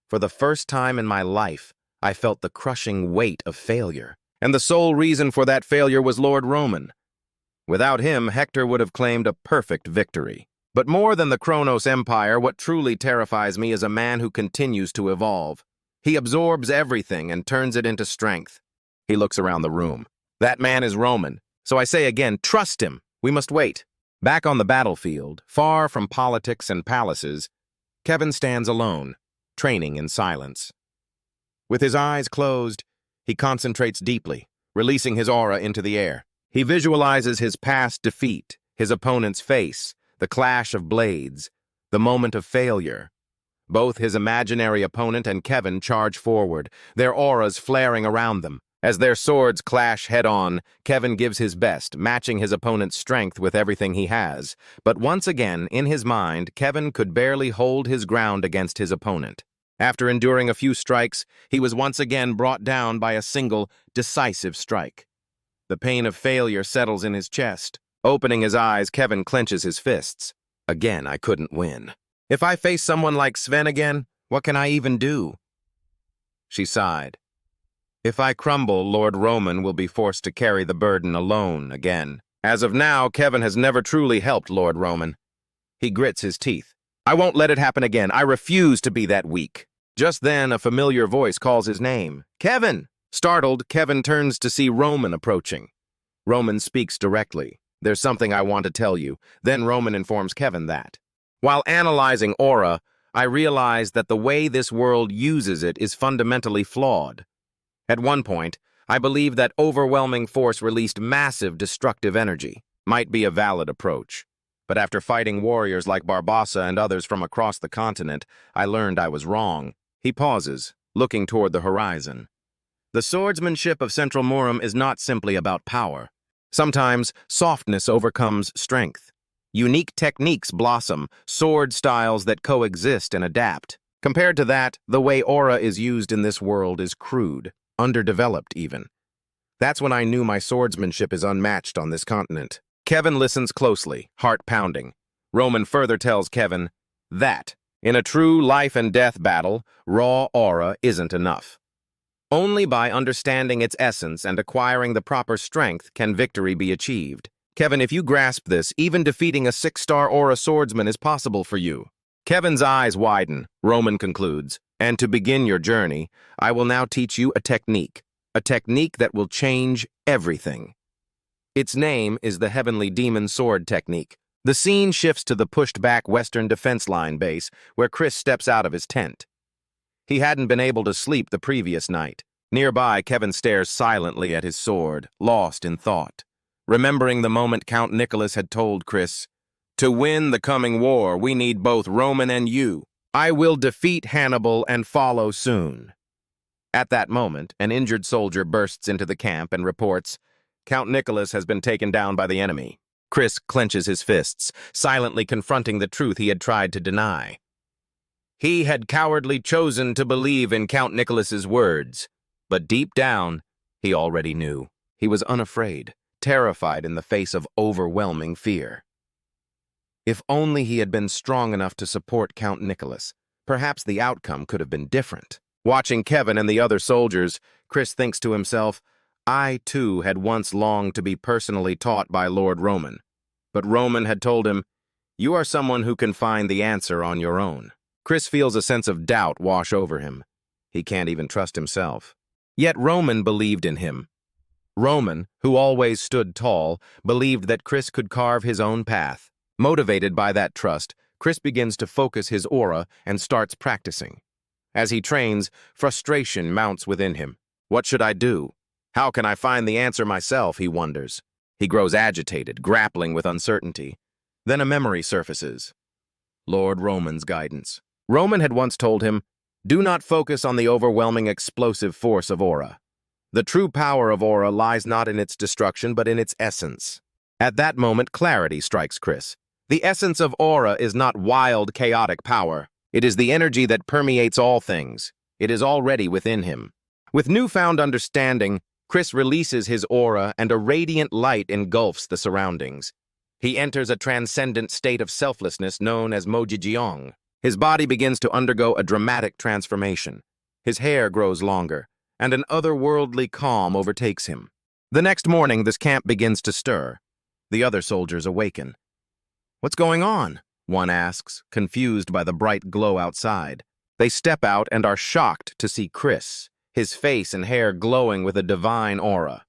For the first time in my life, I felt the crushing weight of failure. And the sole reason for that failure was Lord Roman. Without him, Hector would have claimed a perfect victory. But more than the Kronos Empire, what truly terrifies me is a man who continues to evolve. He absorbs everything and turns it into strength." He looks around the room. "That man is Roman. So I say again, trust him. We must wait." Back on the battlefield, far from politics and palaces, Kevin stands alone, training in silence. With his eyes closed, he concentrates deeply, releasing his aura into the air. He visualizes his past defeat, his opponent's face, the clash of blades, the moment of failure. Both his imaginary opponent and Kevin charge forward, their auras flaring around them. As their swords clash head-on, Kevin gives his best, matching his opponent's strength with everything he has. But once again, in his mind, Kevin could barely hold his ground against his opponent. After enduring a few strikes, he was once again brought down by a single, decisive strike. The pain of failure settles in his chest. Opening his eyes, Kevin clenches his fists. Again, I couldn't win. If I face someone like Sven again, what can I even do? She sighed. If I crumble, Lord Roman will be forced to carry the burden alone again. As of now, Kevin has never truly helped Lord Roman. He grits his teeth. I won't let it happen again. I refuse to be that weak. Just then, a familiar voice calls his name. Kevin! Startled, Kevin turns to see Roman approaching. Roman speaks directly. There's something I want to tell you. Then Roman informs Kevin that. While analyzing aura, I realized that the way this world uses it is fundamentally flawed. At one point, I believed that overwhelming force released massive destructive energy. Might be a valid approach. But after fighting warriors like Barbassa and others from across the continent, I learned I was wrong. He pauses, looking toward the horizon. The swordsmanship of Central Murim is not simply about power. Sometimes, softness overcomes strength. Unique techniques blossom, sword styles that coexist and adapt. Compared to that, the way aura is used in this world is crude, underdeveloped even. That's when I knew my swordsmanship is unmatched on this continent. Kevin listens closely, heart pounding. Roman further tells Kevin that, in a true life and death battle, raw aura isn't enough. Only by understanding its essence and acquiring the proper strength can victory be achieved. Kevin, if you grasp this, even defeating a 6-star aura swordsman is possible for you. Kevin's eyes widen, Roman concludes. And to begin your journey, I will now teach you a technique that will change everything. Its name is the Heavenly Demon Sword Technique. The scene shifts to the pushed-back Western Defense Line base, where Chris steps out of his tent. He hadn't been able to sleep the previous night. Nearby, Kevin stares silently at his sword, lost in thought, remembering the moment Count Nicholas had told Chris, "To win the coming war, we need both Roman and you. I will defeat Hannibal and follow soon." At that moment, an injured soldier bursts into the camp and reports, "Count Nicholas has been taken down by the enemy." Chris clenches his fists, silently confronting the truth he had tried to deny. He had cowardly chosen to believe in Count Nicholas's words, but deep down, he already knew. He was unafraid, terrified in the face of overwhelming fear. If only he had been strong enough to support Count Nicholas, perhaps the outcome could have been different. Watching Kevin and the other soldiers, Chris thinks to himself, I, too, had once longed to be personally taught by Lord Roman. But Roman had told him, "You are someone who can find the answer on your own." Chris feels a sense of doubt wash over him. He can't even trust himself. Yet Roman believed in him. Roman, who always stood tall, believed that Chris could carve his own path. Motivated by that trust, Chris begins to focus his aura and starts practicing. As he trains, frustration mounts within him. What should I do? How can I find the answer myself, he wonders. He grows agitated, grappling with uncertainty. Then a memory surfaces. Lord Roman's guidance. Roman had once told him, "Do not focus on the overwhelming explosive force of aura. The true power of aura lies not in its destruction, but in its essence." At that moment, clarity strikes Chris. The essence of aura is not wild, chaotic power. It is the energy that permeates all things. It is already within him. With newfound understanding, Chris releases his aura and a radiant light engulfs the surroundings. He enters a transcendent state of selflessness known as Mojijiong. His body begins to undergo a dramatic transformation. His hair grows longer, and an otherworldly calm overtakes him. The next morning, this camp begins to stir. The other soldiers awaken. "What's going on?" one asks, confused by the bright glow outside. They step out and are shocked to see Chris, his face and hair glowing with a divine aura.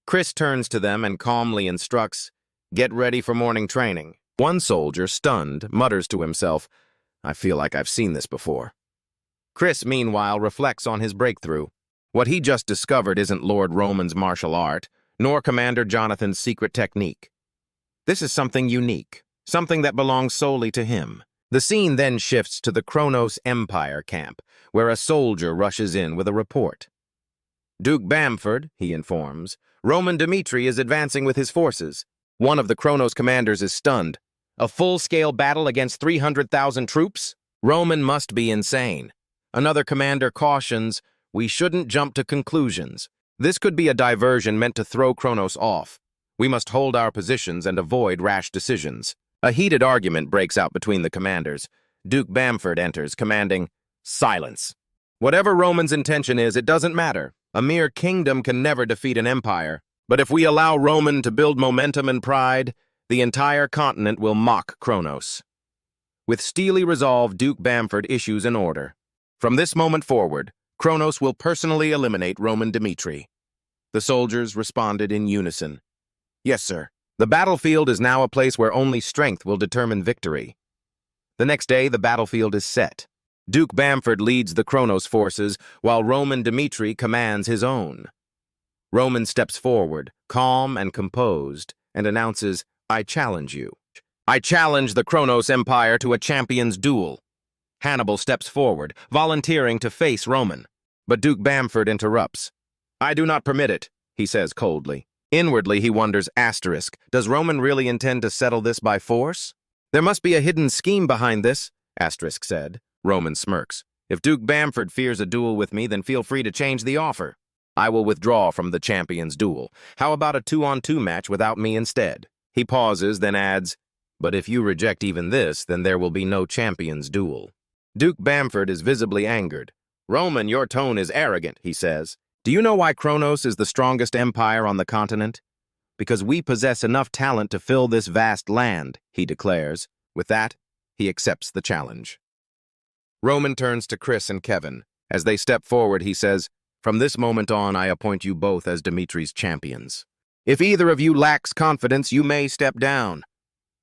Chris turns to them and calmly instructs, "Get ready for morning training." One soldier, stunned, mutters to himself, "I feel like I've seen this before." Chris, meanwhile, reflects on his breakthrough. What he just discovered isn't Lord Roman's martial art, nor Commander Jonathan's secret technique. This is something unique, something that belongs solely to him. The scene then shifts to the Kronos Empire camp, where a soldier rushes in with a report. "Duke Bamford," he informs, "Roman Dmitri is advancing with his forces. One of the Kronos commanders is stunned. A full-scale battle against 300,000 troops? Roman must be insane." Another commander cautions, "We shouldn't jump to conclusions. This could be a diversion meant to throw Kronos off. We must hold our positions and avoid rash decisions." A heated argument breaks out between the commanders. Duke Bamford enters, commanding, "Silence. Whatever Roman's intention is, it doesn't matter. A mere kingdom can never defeat an empire. But if we allow Roman to build momentum and pride, the entire continent will mock Kronos." With steely resolve, Duke Bamford issues an order. From this moment forward, Kronos will personally eliminate Roman Dmitri. The soldiers responded in unison. "Yes, sir." The battlefield is now a place where only strength will determine victory. The next day, the battlefield is set. Duke Bamford leads the Kronos forces, while Roman Dmitri commands his own. Roman steps forward, calm and composed, and announces, "I challenge you. I challenge the Kronos Empire to a champion's duel." Hannibal steps forward, volunteering to face Roman. But Duke Bamford interrupts. "I do not permit it," he says coldly. Inwardly, he wonders, does Roman really intend to settle this by force? "There must be a hidden scheme behind this," said. Roman smirks. "If Duke Bamford fears a duel with me, then feel free to change the offer. I will withdraw from the champion's duel. How about a 2-on-2 match without me instead?" He pauses, then adds, "But if you reject even this, then there will be no champion's duel." Duke Bamford is visibly angered. Roman, your tone is arrogant, he says. Do you know why Kronos is the strongest empire on the continent? Because we possess enough talent to fill this vast land, he declares. With that, he accepts the challenge. Roman turns to Chris and Kevin. As they step forward, he says, "From this moment on, I appoint you both as Dmitri's champions. If either of you lacks confidence, you may step down."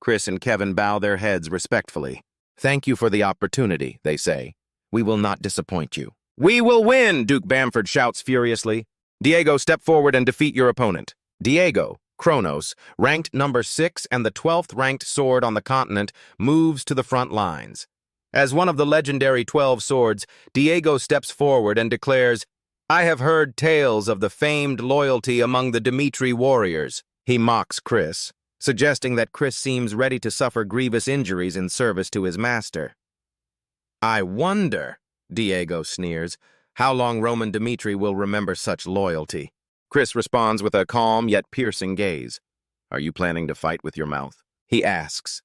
Chris and Kevin bow their heads respectfully. "Thank you for the opportunity," they say. "We will not disappoint you." "We will win!" Duke Bamford shouts furiously. "Diego, step forward and defeat your opponent." Diego, Kronos, ranked number 6 and the 12th ranked sword on the continent, moves to the front lines. As one of the legendary 12 swords, Diego steps forward and declares, "I have heard tales of the famed loyalty among the Dmitri warriors." He mocks Chris, suggesting that Chris seems ready to suffer grievous injuries in service to his master. "I wonder," Diego sneers, "how long Roman Dmitri will remember such loyalty." Chris responds with a calm yet piercing gaze. "Are you planning to fight with your mouth?" he asks.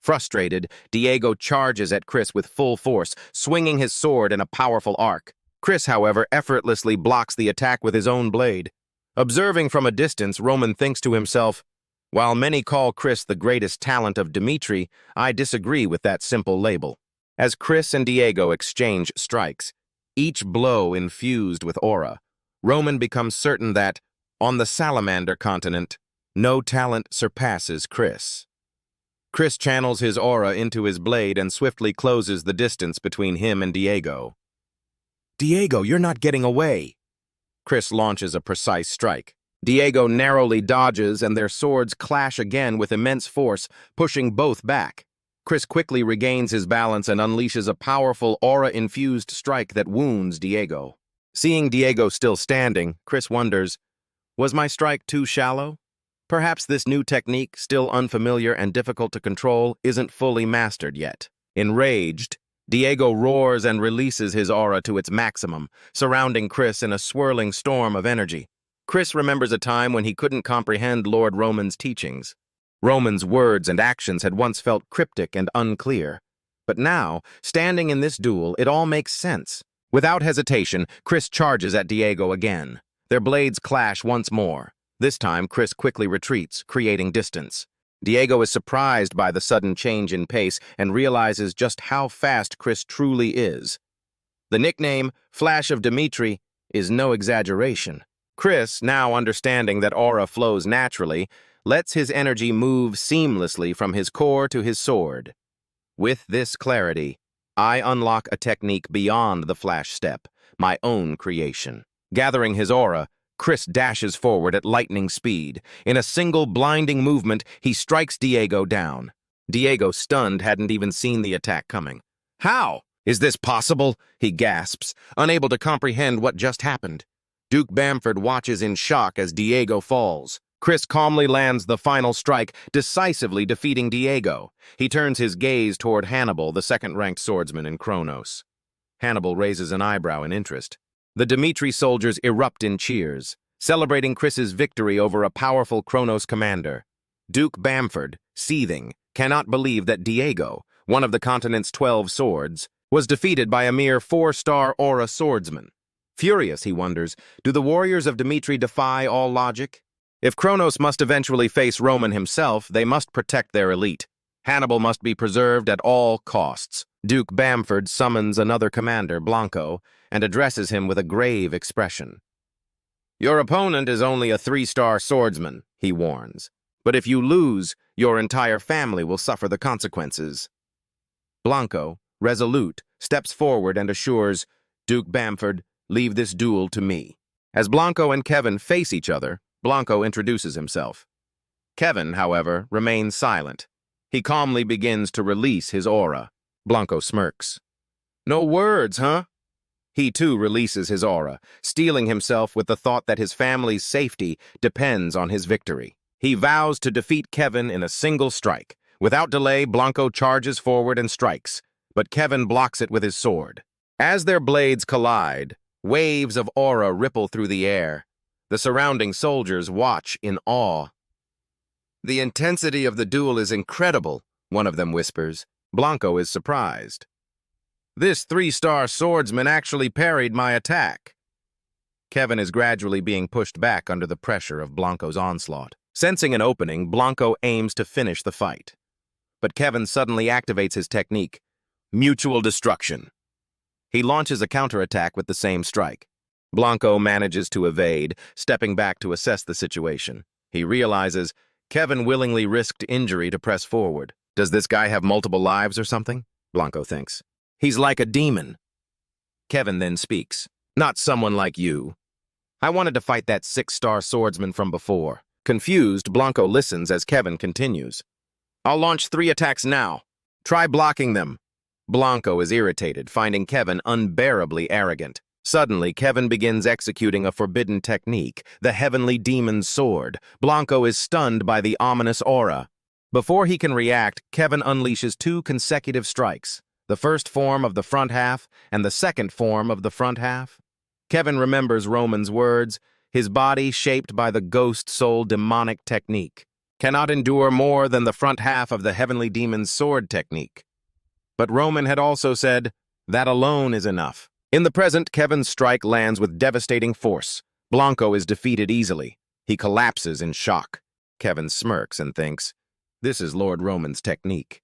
Frustrated, Diego charges at Chris with full force, swinging his sword in a powerful arc. Chris, however, effortlessly blocks the attack with his own blade. Observing from a distance, Roman thinks to himself, "While many call Chris the greatest talent of Dmitri, I disagree with that simple label." As Chris and Diego exchange strikes, each blow infused with aura, Roman becomes certain that, on the Salamander continent, no talent surpasses Chris. Chris channels his aura into his blade and swiftly closes the distance between him and Diego. "Diego, you're not getting away." Chris launches a precise strike. Diego narrowly dodges, and their swords clash again with immense force, pushing both back. Chris quickly regains his balance and unleashes a powerful aura-infused strike that wounds Diego. Seeing Diego still standing, Chris wonders, was my strike too shallow? Perhaps this new technique, still unfamiliar and difficult to control, isn't fully mastered yet. Enraged, Diego roars and releases his aura to its maximum, surrounding Chris in a swirling storm of energy. Chris remembers a time when he couldn't comprehend Lord Roman's teachings. Roman's words and actions had once felt cryptic and unclear. But now, standing in this duel, it all makes sense. Without hesitation, Chris charges at Diego again. Their blades clash once more. This time, Chris quickly retreats, creating distance. Diego is surprised by the sudden change in pace and realizes just how fast Chris truly is. The nickname, Flash of Dmitri, is no exaggeration. Chris, now understanding that aura flows naturally, lets his energy move seamlessly from his core to his sword. With this clarity, I unlock a technique beyond the flash step, my own creation. Gathering his aura, Chris dashes forward at lightning speed. In a single blinding movement, he strikes Diego down. Diego, stunned, hadn't even seen the attack coming. "How? Is this possible?" he gasps, unable to comprehend what just happened. Duke Bamford watches in shock as Diego falls. Chris calmly lands the final strike, decisively defeating Diego. He turns his gaze toward Hannibal, the second-ranked swordsman in Kronos. Hannibal raises an eyebrow in interest. The Dmitri soldiers erupt in cheers, celebrating Chris's victory over a powerful Kronos commander. Duke Bamford, seething, cannot believe that Diego, one of the continent's 12 swords, was defeated by a mere 4-star aura swordsman. Furious, he wonders, do the warriors of Dmitri defy all logic? If Kronos must eventually face Roman himself, they must protect their elite. Hannibal must be preserved at all costs. Duke Bamford summons another commander, Blanco, and addresses him with a grave expression. "Your opponent is only a 3-star swordsman," he warns. "But if you lose, your entire family will suffer the consequences." Blanco, resolute, steps forward and assures, "Duke Bamford, leave this duel to me." As Blanco and Kevin face each other, Blanco introduces himself. Kevin, however, remains silent. He calmly begins to release his aura. Blanco smirks. "No words, huh?" He too releases his aura, steeling himself with the thought that his family's safety depends on his victory. He vows to defeat Kevin in a single strike. Without delay, Blanco charges forward and strikes, but Kevin blocks it with his sword. As their blades collide, waves of aura ripple through the air. The surrounding soldiers watch in awe. "The intensity of the duel is incredible," one of them whispers. Blanco is surprised. This 3-star swordsman actually parried my attack. Kevin is gradually being pushed back under the pressure of Blanco's onslaught. Sensing an opening, Blanco aims to finish the fight. But Kevin suddenly activates his technique, mutual destruction. He launches a counterattack with the same strike. Blanco manages to evade, stepping back to assess the situation. He realizes Kevin willingly risked injury to press forward. Does this guy have multiple lives or something? Blanco thinks. He's like a demon. Kevin then speaks. Not someone like you. I wanted to fight that 6-star swordsman from before. Confused, Blanco listens as Kevin continues. I'll launch 3 attacks now. Try blocking them. Blanco is irritated, finding Kevin unbearably arrogant. Suddenly, Kevin begins executing a forbidden technique, the Heavenly Demon's Sword. Blanco is stunned by the ominous aura. Before he can react, Kevin unleashes 2 consecutive strikes, the first form of the front half and the second form of the front half. Kevin remembers Roman's words, his body shaped by the ghost soul demonic technique, cannot endure more than the front half of the Heavenly Demon's Sword technique. But Roman had also said, that alone is enough. In the present, Kevin's strike lands with devastating force. Blanco is defeated easily. He collapses in shock. Kevin smirks and thinks, this is Lord Roman's technique.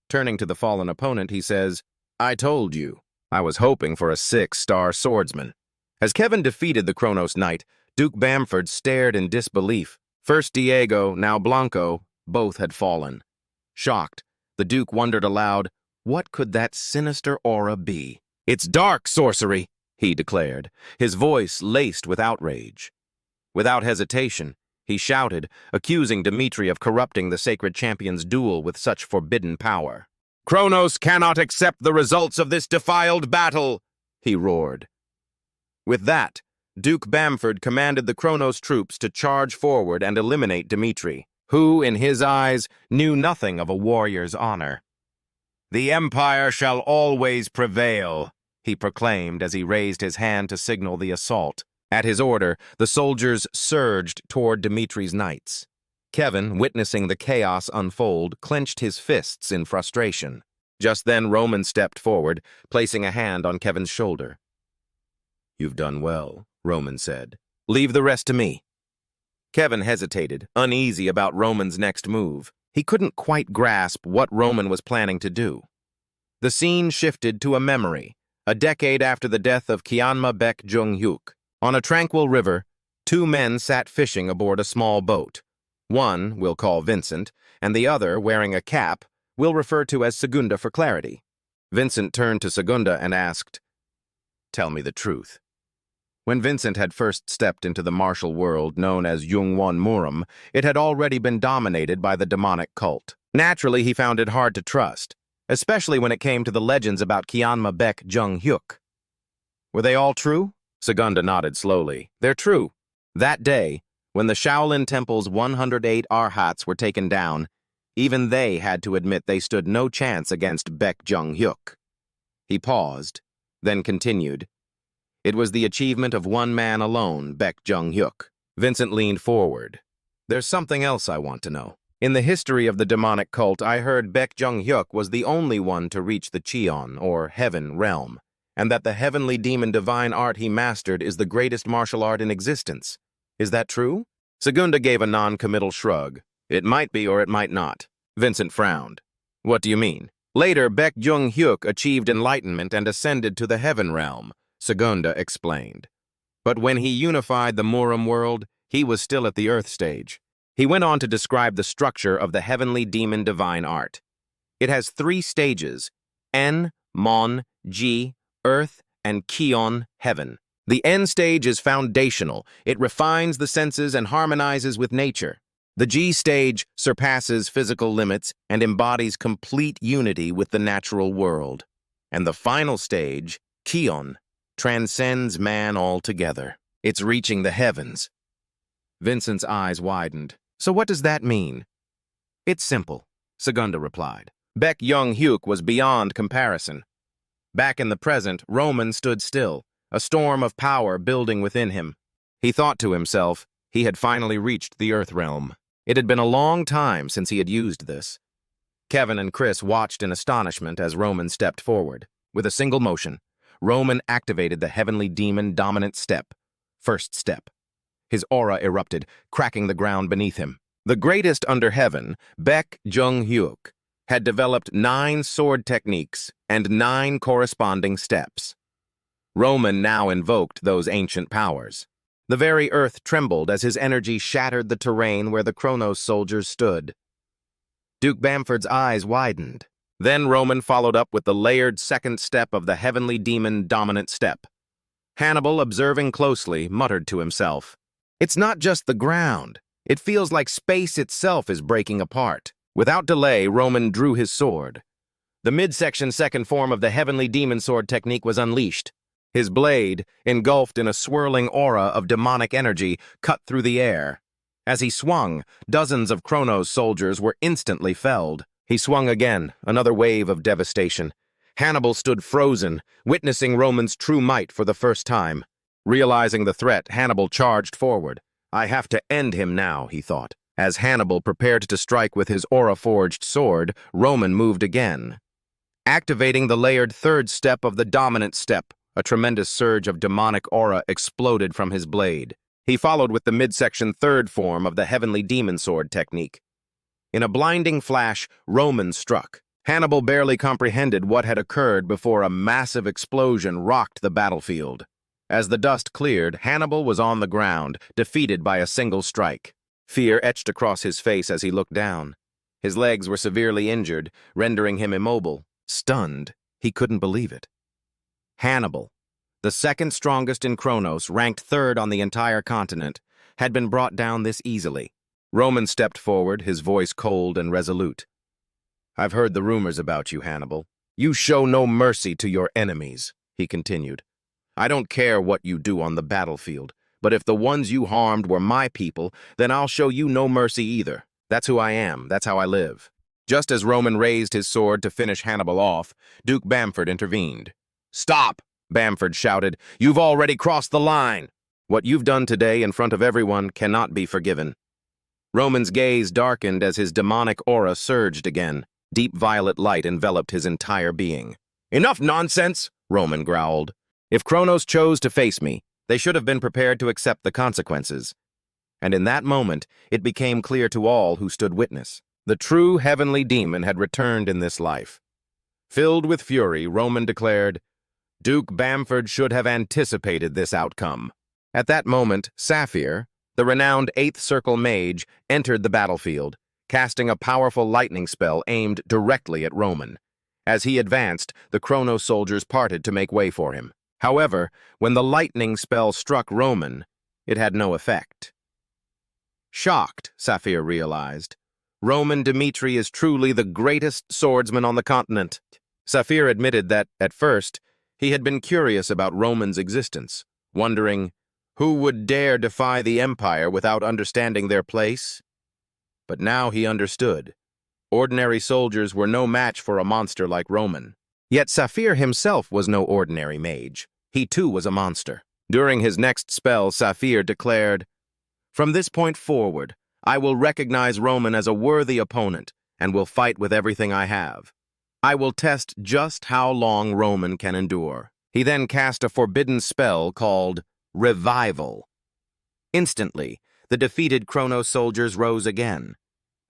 Turning to the fallen opponent, he says, I told you. I was hoping for a 6-star swordsman. As Kevin defeated the Kronos Knight, Duke Bamford stared in disbelief. First Diego, now Blanco, both had fallen. Shocked, the Duke wondered aloud, what could that sinister aura be? It's dark sorcery, he declared, his voice laced with outrage. Without hesitation, he shouted, accusing Dmitri of corrupting the sacred champion's duel with such forbidden power. Kronos cannot accept the results of this defiled battle, he roared. With that, Duke Bamford commanded the Kronos troops to charge forward and eliminate Dmitri, who, in his eyes, knew nothing of a warrior's honor. The Empire shall always prevail, he proclaimed as he raised his hand to signal the assault. At his order, the soldiers surged toward Dmitri's knights. Kevin, witnessing the chaos unfold, clenched his fists in frustration. Just then, Roman stepped forward, placing a hand on Kevin's shoulder. You've done well, Roman said. Leave the rest to me. Kevin hesitated, uneasy about Roman's next move. He couldn't quite grasp what Roman was planning to do. The scene shifted to a memory, a decade after the death of Kyanma Baek Jung-hyuk. On a tranquil river, 2 men sat fishing aboard a small boat. One we'll call Vincent, and the other, wearing a cap, we'll refer to as Segunda for clarity. Vincent turned to Segunda and asked, Tell me the truth. When Vincent had first stepped into the martial world known as Jungwon Murim, it had already been dominated by the demonic cult. Naturally, he found it hard to trust, especially when it came to the legends about Kyanma Baek Jung-hyuk. Were they all true? Segunda nodded slowly. They're true. That day, when the Shaolin Temple's 108 arhats were taken down, even they had to admit they stood no chance against Baek Jung-hyuk. He paused, then continued. It was the achievement of one man alone, Baek Jung-hyuk. Vincent leaned forward. There's something else I want to know. In the history of the demonic cult, I heard Baek Jung-hyuk was the only one to reach the Cheon, or Heaven, realm, and that the heavenly demon divine art he mastered is the greatest martial art in existence. Is that true? Segunda gave a non-committal shrug. It might be or it might not. Vincent frowned. What do you mean? Later, Baek Jung-hyuk achieved enlightenment and ascended to the Heaven realm, Segunda explained. But when he unified the Murim world, he was still at the Earth stage. He went on to describe the structure of the heavenly demon divine art. It has 3 stages, En, Mon, Ji, Earth, and Kion, Heaven. The En stage is foundational. It refines the senses and harmonizes with nature. The Ji stage surpasses physical limits and embodies complete unity with the natural world. And the final stage, Kion, transcends man altogether. It's reaching the heavens. Vincent's eyes widened. So what does that mean? It's simple, Segunda replied. Baek Jung-hyuk was beyond comparison. Back in the present, Roman stood still, a storm of power building within him. He thought to himself, he had finally reached the Earth realm. It had been a long time since he had used this. Kevin and Chris watched in astonishment as Roman stepped forward. With a single motion, Roman activated the heavenly demon dominant step. First step. His aura erupted, cracking the ground beneath him. The greatest under heaven, Baek Jung-hyuk, had developed 9 sword techniques and 9 corresponding steps. Roman now invoked those ancient powers. The very earth trembled as his energy shattered the terrain where the Kronos soldiers stood. Duke Bamford's eyes widened. Then Roman followed up with the layered second step of the heavenly demon dominant step. Hannibal, observing closely, muttered to himself, "It's not just the ground. It feels like space itself is breaking apart." Without delay, Roman drew his sword. The midsection second form of the heavenly demon sword technique was unleashed. His blade, engulfed in a swirling aura of demonic energy, cut through the air. As he swung, dozens of Kronos soldiers were instantly felled. He swung again, another wave of devastation. Hannibal stood frozen, witnessing Roman's true might for the first time. Realizing the threat, Hannibal charged forward. "I have to end him now," he thought. As Hannibal prepared to strike with his aura-forged sword, Roman moved again. Activating the layered third step of the dominant step, a tremendous surge of demonic aura exploded from his blade. He followed with the midsection third form of the heavenly demon sword technique. In a blinding flash, Roman struck. Hannibal barely comprehended what had occurred before a massive explosion rocked the battlefield. As the dust cleared, Hannibal was on the ground, defeated by a single strike. Fear etched across his face as he looked down. His legs were severely injured, rendering him immobile. Stunned, he couldn't believe it. Hannibal, the second strongest in Kronos, ranked third on the entire continent, had been brought down this easily. Roman stepped forward, his voice cold and resolute. "I've heard the rumors about you, Hannibal. You show no mercy to your enemies," he continued. "I don't care what you do on the battlefield, but if the ones you harmed were my people, then I'll show you no mercy either. That's who I am. That's how I live." Just as Roman raised his sword to finish Hannibal off, Duke Bamford intervened. "Stop!" Bamford shouted. "You've already crossed the line. What you've done today in front of everyone cannot be forgiven." Roman's gaze darkened as his demonic aura surged again. Deep violet light enveloped his entire being. "Enough nonsense!" Roman growled. "If Kronos chose to face me, they should have been prepared to accept the consequences." And in that moment, it became clear to all who stood witness. The true heavenly demon had returned in this life. Filled with fury, Roman declared, "Duke Bamford should have anticipated this outcome." At that moment, Saphir, the renowned 8th Circle mage, entered the battlefield, casting a powerful lightning spell aimed directly at Roman. As he advanced, the Kronos soldiers parted to make way for him. However, when the lightning spell struck Roman, it had no effect. Shocked, Saphir realized, Roman Dmitri is truly the greatest swordsman on the continent. Saphir admitted that, at first, he had been curious about Roman's existence, wondering, who would dare defy the Empire without understanding their place? But now he understood. Ordinary soldiers were no match for a monster like Roman. Yet Saphir himself was no ordinary mage. He too was a monster. During his next spell, Saphir declared, "From this point forward, I will recognize Roman as a worthy opponent and will fight with everything I have. I will test just how long Roman can endure." He then cast a forbidden spell called Revival. Instantly, the defeated Kronos soldiers rose again.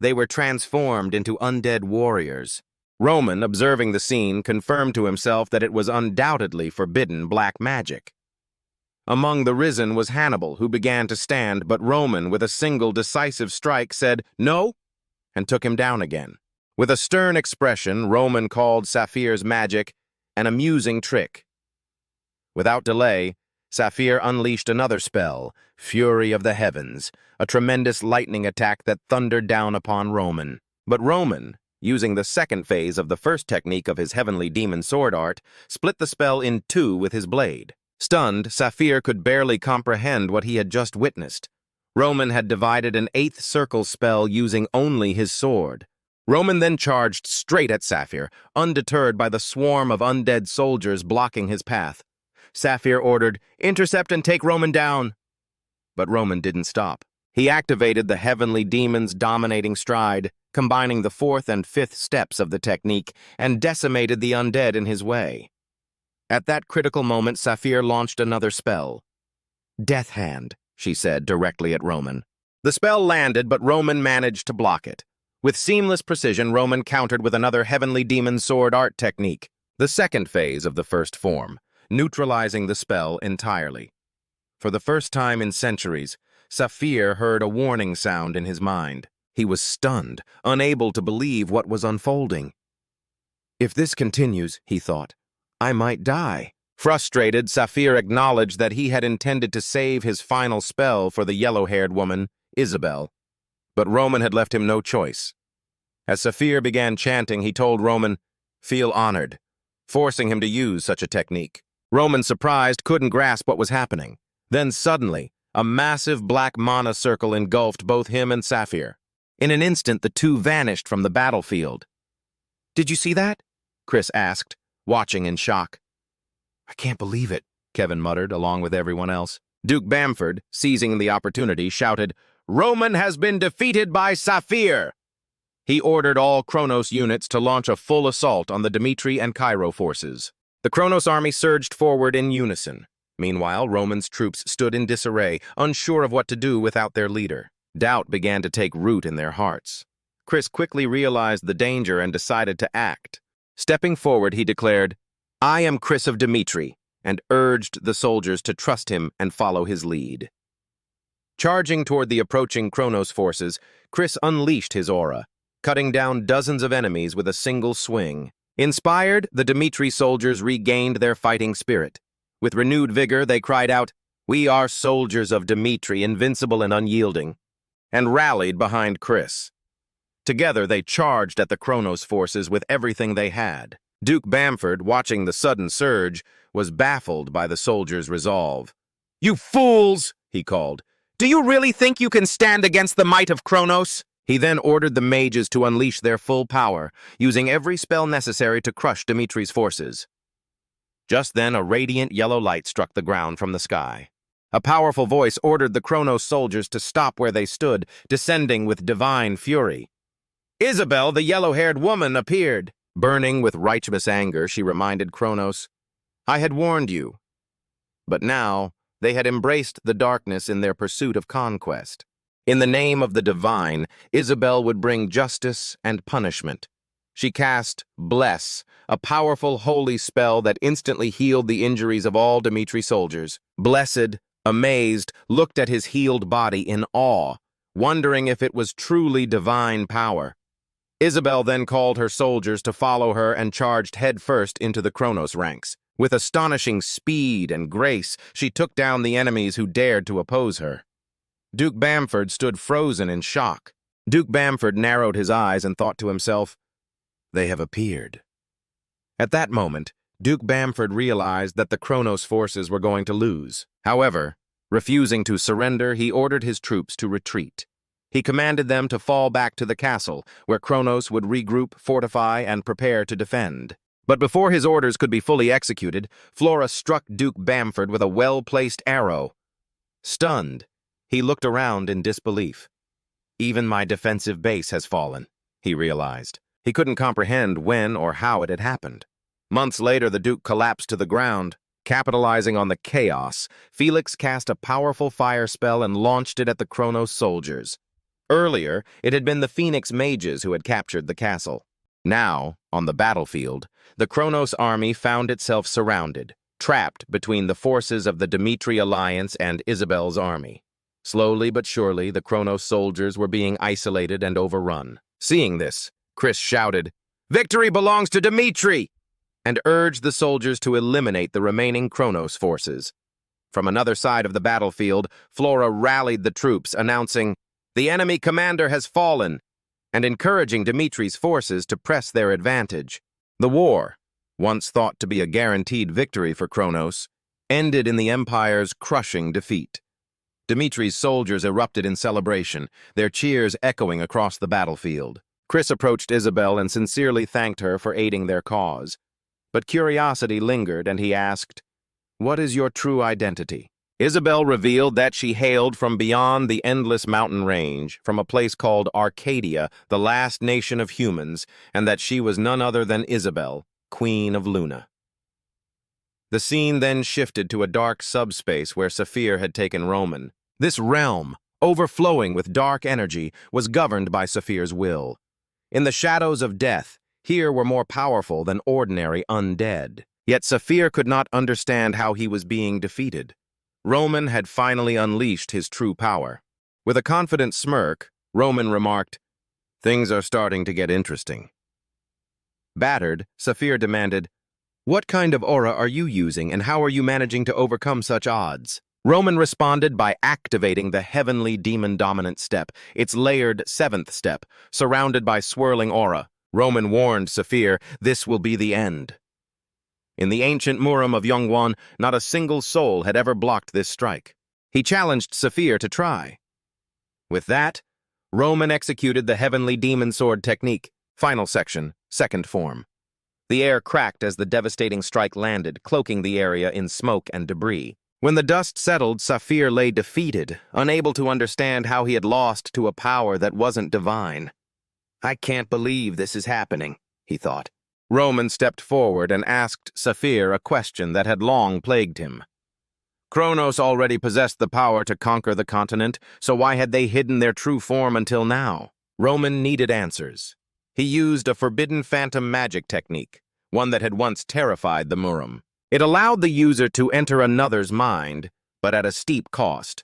They were transformed into undead warriors. Roman, observing the scene, confirmed to himself that it was undoubtedly forbidden black magic. Among the risen was Hannibal, who began to stand, but Roman, with a single decisive strike, said, "No," and took him down again. With a stern expression, Roman called Saphir's magic an amusing trick. Without delay, Saphir unleashed another spell, Fury of the Heavens, a tremendous lightning attack that thundered down upon Roman. But Roman, using the second phase of the first technique of his heavenly demon sword art, split the spell in two with his blade. Stunned, Saphir could barely comprehend what he had just witnessed. Roman had divided an 8th Circle spell using only his sword. Roman then charged straight at Saphir, undeterred by the swarm of undead soldiers blocking his path. Saphir ordered, "Intercept and take Roman down." But Roman didn't stop. He activated the heavenly demon's dominating stride, combining the 4th and 5th steps of the technique, and decimated the undead in his way. At that critical moment, Saphir launched another spell. Death Hand, she said directly at Roman. The spell landed, but Roman managed to block it. With seamless precision, Roman countered with another Heavenly Demon Sword art technique, the second phase of the first form, neutralizing the spell entirely. For the first time in centuries, Saphir heard a warning sound in his mind. He was stunned, unable to believe what was unfolding. If this continues, he thought, I might die. Frustrated, Saphir acknowledged that he had intended to save his final spell for the yellow-haired woman, Isabel. But Roman had left him no choice. As Saphir began chanting, he told Roman, feel honored, forcing him to use such a technique. Roman, surprised, couldn't grasp what was happening. Then suddenly, a massive black mana circle engulfed both him and Saphir. In an instant, the two vanished from the battlefield. Did you see that? Chris asked, watching in shock. I can't believe it, Kevin muttered, along with everyone else. Duke Bamford, seizing the opportunity, shouted, Roman has been defeated by Saphir! He ordered all Kronos units to launch a full assault on the Dmitri and Cairo forces. The Kronos army surged forward in unison. Meanwhile, Roman's troops stood in disarray, unsure of what to do without their leader. Doubt began to take root in their hearts. Chris quickly realized the danger and decided to act. Stepping forward, he declared, I am Chris of Dmitri, and urged the soldiers to trust him and follow his lead. Charging toward the approaching Kronos forces, Chris unleashed his aura, cutting down dozens of enemies with a single swing. Inspired, the Dmitri soldiers regained their fighting spirit. With renewed vigor, they cried out, We are soldiers of Dmitri, invincible and unyielding, and rallied behind Chris. Together, they charged at the Kronos forces with everything they had. Duke Bamford, watching the sudden surge, was baffled by the soldiers' resolve. You fools, he called. Do you really think you can stand against the might of Kronos? He then ordered the mages to unleash their full power, using every spell necessary to crush Dmitri's forces. Just then, a radiant yellow light struck the ground from the sky. A powerful voice ordered the Kronos soldiers to stop where they stood, descending with divine fury. Isabel, the yellow-haired woman, appeared. Burning with righteous anger, she reminded Kronos, I had warned you. But now, they had embraced the darkness in their pursuit of conquest. In the name of the divine, Isabel would bring justice and punishment. She cast Bless, a powerful holy spell that instantly healed the injuries of all Dmitri soldiers. Blessed, amazed, looked at his healed body in awe, wondering if it was truly divine power. Isabel then called her soldiers to follow her and charged headfirst into the Kronos ranks. With astonishing speed and grace, she took down the enemies who dared to oppose her. Duke Bamford stood frozen in shock. Duke Bamford narrowed his eyes and thought to himself, They have appeared. At that moment, Duke Bamford realized that the Kronos forces were going to lose. However, refusing to surrender, he ordered his troops to retreat. He commanded them to fall back to the castle, where Kronos would regroup, fortify, and prepare to defend. But before his orders could be fully executed, Flora struck Duke Bamford with a well-placed arrow. Stunned, he looked around in disbelief. Even my defensive base has fallen, he realized. He couldn't comprehend when or how it had happened. Months later, the Duke collapsed to the ground. Capitalizing on the chaos, Felix cast a powerful fire spell and launched it at the Kronos soldiers. Earlier, it had been the Phoenix mages who had captured the castle. Now, on the battlefield, the Kronos army found itself surrounded, trapped between the forces of the Dmitri alliance and Isabel's army. Slowly but surely, the Kronos soldiers were being isolated and overrun. Seeing this, Chris shouted, "Victory belongs to Dmitri!" and urged the soldiers to eliminate the remaining Kronos forces. From another side of the battlefield, Flora rallied the troops, announcing, "The enemy commander has fallen," and encouraging Dmitri's forces to press their advantage. The war, once thought to be a guaranteed victory for Kronos, ended in the Empire's crushing defeat. Dmitri's soldiers erupted in celebration, their cheers echoing across the battlefield. Chris approached Isabel and sincerely thanked her for aiding their cause. But curiosity lingered, and he asked, "What is your true identity?" Isabel revealed that she hailed from beyond the endless mountain range, from a place called Arcadia, the last nation of humans, and that she was none other than Isabel, Queen of Luna. The scene then shifted to a dark subspace where Saphir had taken Roman. This realm, overflowing with dark energy, was governed by Saphir's will. In the shadows of death, here were more powerful than ordinary undead. Yet Saphir could not understand how he was being defeated. Roman had finally unleashed his true power. With a confident smirk, Roman remarked, "Things are starting to get interesting." Battered, Saphir demanded, "What kind of aura are you using, and how are you managing to overcome such odds?" Roman responded by activating the heavenly demon-dominant step, its layered seventh step, surrounded by swirling aura. Roman warned Saphir, "This will be the end." In the ancient Muram of Yongwon, not a single soul had ever blocked this strike. He challenged Saphir to try. With that, Roman executed the heavenly demon sword technique, final section, second form. The air cracked as the devastating strike landed, cloaking the area in smoke and debris. When the dust settled, Saphir lay defeated, unable to understand how he had lost to a power that wasn't divine. "I can't believe this is happening," he thought. Roman stepped forward and asked Saphir a question that had long plagued him. Kronos already possessed the power to conquer the continent, so why had they hidden their true form until now? Roman needed answers. He used a forbidden phantom magic technique, one that had once terrified the Muram. It allowed the user to enter another's mind, but at a steep cost.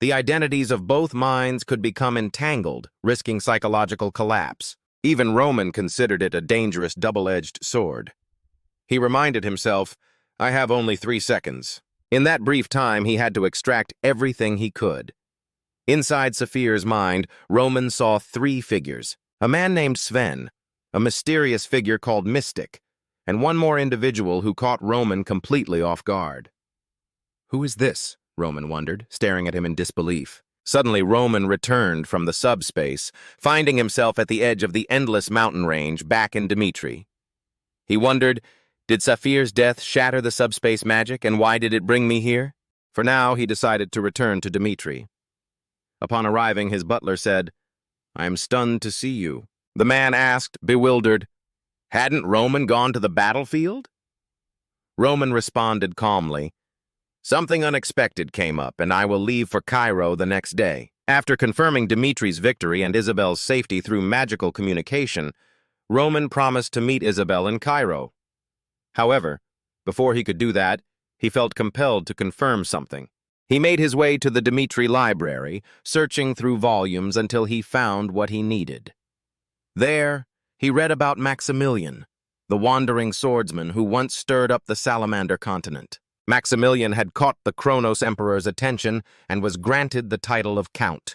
The identities of both minds could become entangled, risking psychological collapse. Even Roman considered it a dangerous double-edged sword. He reminded himself, "I have only 3 seconds." In that brief time, he had to extract everything he could. Inside Saphir's mind, Roman saw 3 figures. A man named Sven, a mysterious figure called Mystic, and one more individual who caught Roman completely off guard. "Who is this?" Roman wondered, staring at him in disbelief. Suddenly, Roman returned from the subspace, finding himself at the edge of the endless mountain range back in Dmitri. He wondered, did Saphir's death shatter the subspace magic, and why did it bring me here? For now, he decided to return to Dmitri. Upon arriving, his butler said, "I am stunned to see you." The man asked, bewildered, "Hadn't Roman gone to the battlefield?" Roman responded calmly, "Something unexpected came up, and I will leave for Cairo the next day." After confirming Dmitri's victory and Isabel's safety through magical communication, Roman promised to meet Isabel in Cairo. However, before he could do that, he felt compelled to confirm something. He made his way to the Dmitri library, searching through volumes until he found what he needed. There, he read about Maximilian, the wandering swordsman who once stirred up the Salamander continent. Maximilian had caught the Kronos Emperor's attention and was granted the title of Count.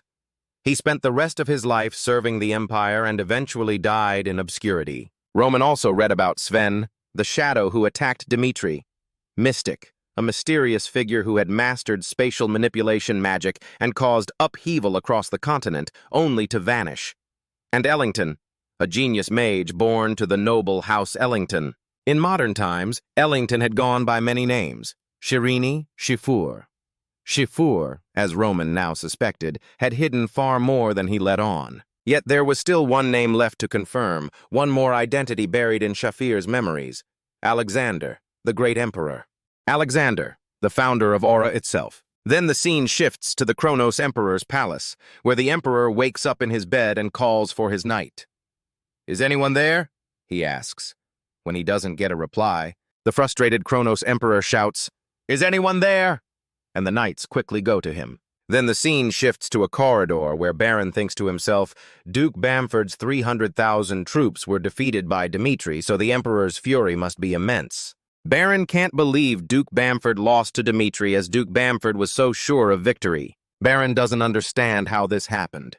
He spent the rest of his life serving the Empire and eventually died in obscurity. Roman also read about Sven, the shadow who attacked Dmitri, Mystic, a mysterious figure who had mastered spatial manipulation magic and caused upheaval across the continent, only to vanish, and Ellington, a genius mage born to the noble House Ellington. In modern times, Ellington had gone by many names: Shirini, Shifur. Shifur, as Roman now suspected, had hidden far more than he let on. Yet there was still one name left to confirm, one more identity buried in Shafir's memories: Alexander, the great emperor. Alexander, the founder of Aura itself. Then the scene shifts to the Kronos Emperor's palace, where the emperor wakes up in his bed and calls for his knight. "Is anyone there?" he asks. When he doesn't get a reply, the frustrated Kronos Emperor shouts, "Is anyone there?" And the knights quickly go to him. Then the scene shifts to a corridor where Baron thinks to himself, Duke Bamford's 300,000 troops were defeated by Dmitri, so the Emperor's fury must be immense. Baron can't believe Duke Bamford lost to Dmitri, as Duke Bamford was so sure of victory. Baron doesn't understand how this happened.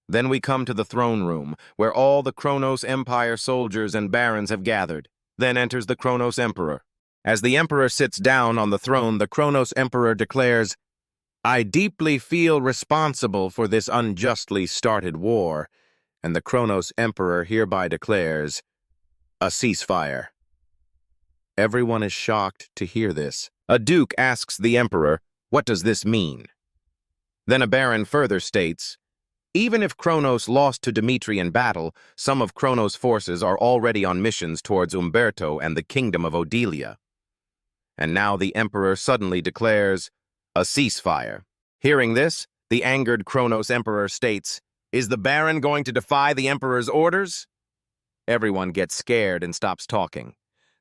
Then we come to the throne room, where all the Kronos Empire soldiers and barons have gathered. Then enters the Kronos Emperor. As the Emperor sits down on the throne, the Kronos Emperor declares, "I deeply feel responsible for this unjustly started war," and the Kronos Emperor hereby declares a ceasefire. Everyone is shocked to hear this. A duke asks the Emperor, "What does this mean?" Then a baron further states, "Even if Kronos lost to Dmitri in battle, some of Kronos' forces are already on missions towards Umberto and the kingdom of Odilia." And now the Emperor suddenly declares a ceasefire. Hearing this, the angered Kronos Emperor states, "Is the Baron going to defy the Emperor's orders?" Everyone gets scared and stops talking.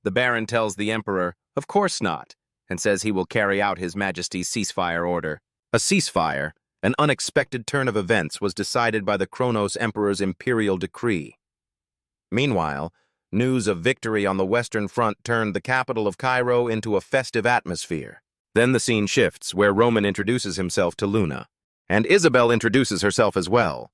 The Baron tells the Emperor, of course not, and says he will carry out His Majesty's ceasefire order. A ceasefire, an unexpected turn of events, was decided by the Kronos Emperor's imperial decree. Meanwhile, news of victory on the Western Front turned the capital of Cairo into a festive atmosphere. Then the scene shifts, where Roman introduces himself to Luna, and Isabel introduces herself as well.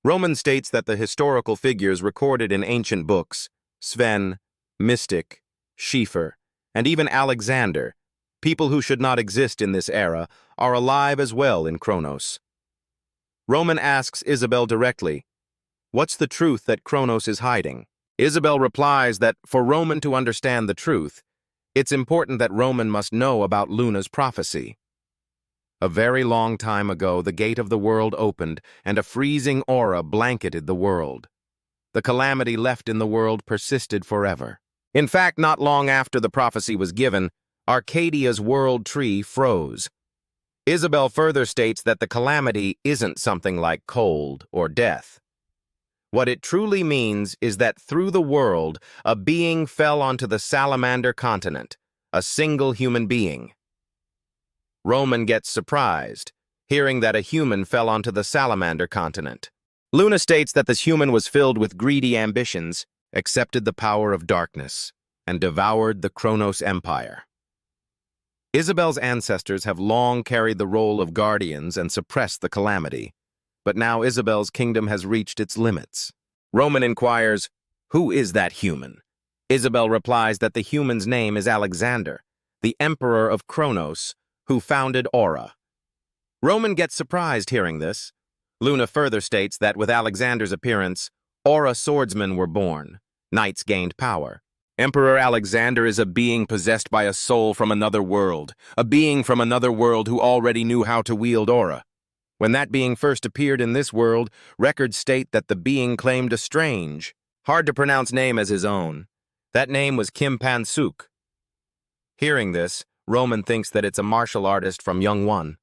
Roman states that the historical figures recorded in ancient books, Sven, Mystic, Schiefer, and even Alexander, people who should not exist in this era, are alive as well in Kronos. Roman asks Isabel directly, "What's the truth that Kronos is hiding?" Isabel replies that for Roman to understand the truth, it's important that Roman must know about Luna's prophecy. A very long time ago, the gate of the world opened, and a freezing aura blanketed the world. The calamity left in the world persisted forever. In fact, not long after the prophecy was given, Arcadia's world tree froze. Isabel further states that the calamity isn't something like cold or death. What it truly means is that through the world, a being fell onto the salamander continent, a single human being. Roman gets surprised, hearing that a human fell onto the salamander continent. Luna states that this human was filled with greedy ambitions, accepted the power of darkness, and devoured the Kronos Empire. Isabel's ancestors have long carried the role of guardians and suppressed the calamity, but now Isabel's kingdom has reached its limits. Roman inquires, "Who is that human?" Isabel replies that the human's name is Alexander, the emperor of Kronos, who founded Aura. Roman gets surprised hearing this. Luna further states that with Alexander's appearance, Aura swordsmen were born, knights gained power. Emperor Alexander is a being possessed by a soul from another world, a being from another world who already knew how to wield Aura. When that being first appeared in this world, records state that the being claimed a strange, hard-to-pronounce name as his own. That name was Kim Pan-suk. Hearing this, Roman thinks that it's a martial artist from Yongwon.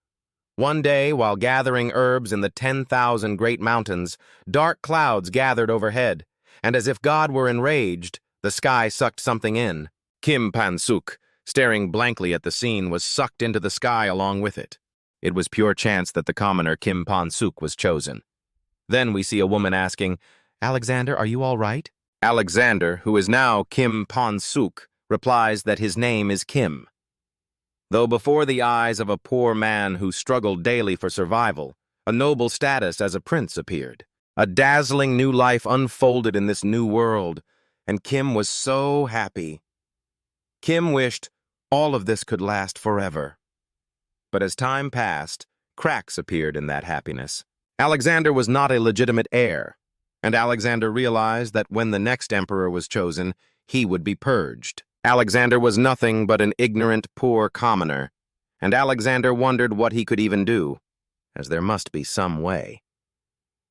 One day, while gathering herbs in the 10,000 great mountains, dark clouds gathered overhead, and as if God were enraged, the sky sucked something in. Kim Pan-suk, staring blankly at the scene, was sucked into the sky along with it. It was pure chance that the commoner Kim Pan-suk was chosen. Then we see a woman asking, "Alexander, are you all right?" Alexander, who is now Kim Pan-suk, replies that his name is Kim. Though before the eyes of a poor man who struggled daily for survival, a noble status as a prince appeared. A dazzling new life unfolded in this new world, and Kim was so happy. Kim wished all of this could last forever. But as time passed, cracks appeared in that happiness. Alexander was not a legitimate heir, and Alexander realized that when the next emperor was chosen, he would be purged. Alexander was nothing but an ignorant, poor commoner, and Alexander wondered what he could even do, as there must be some way.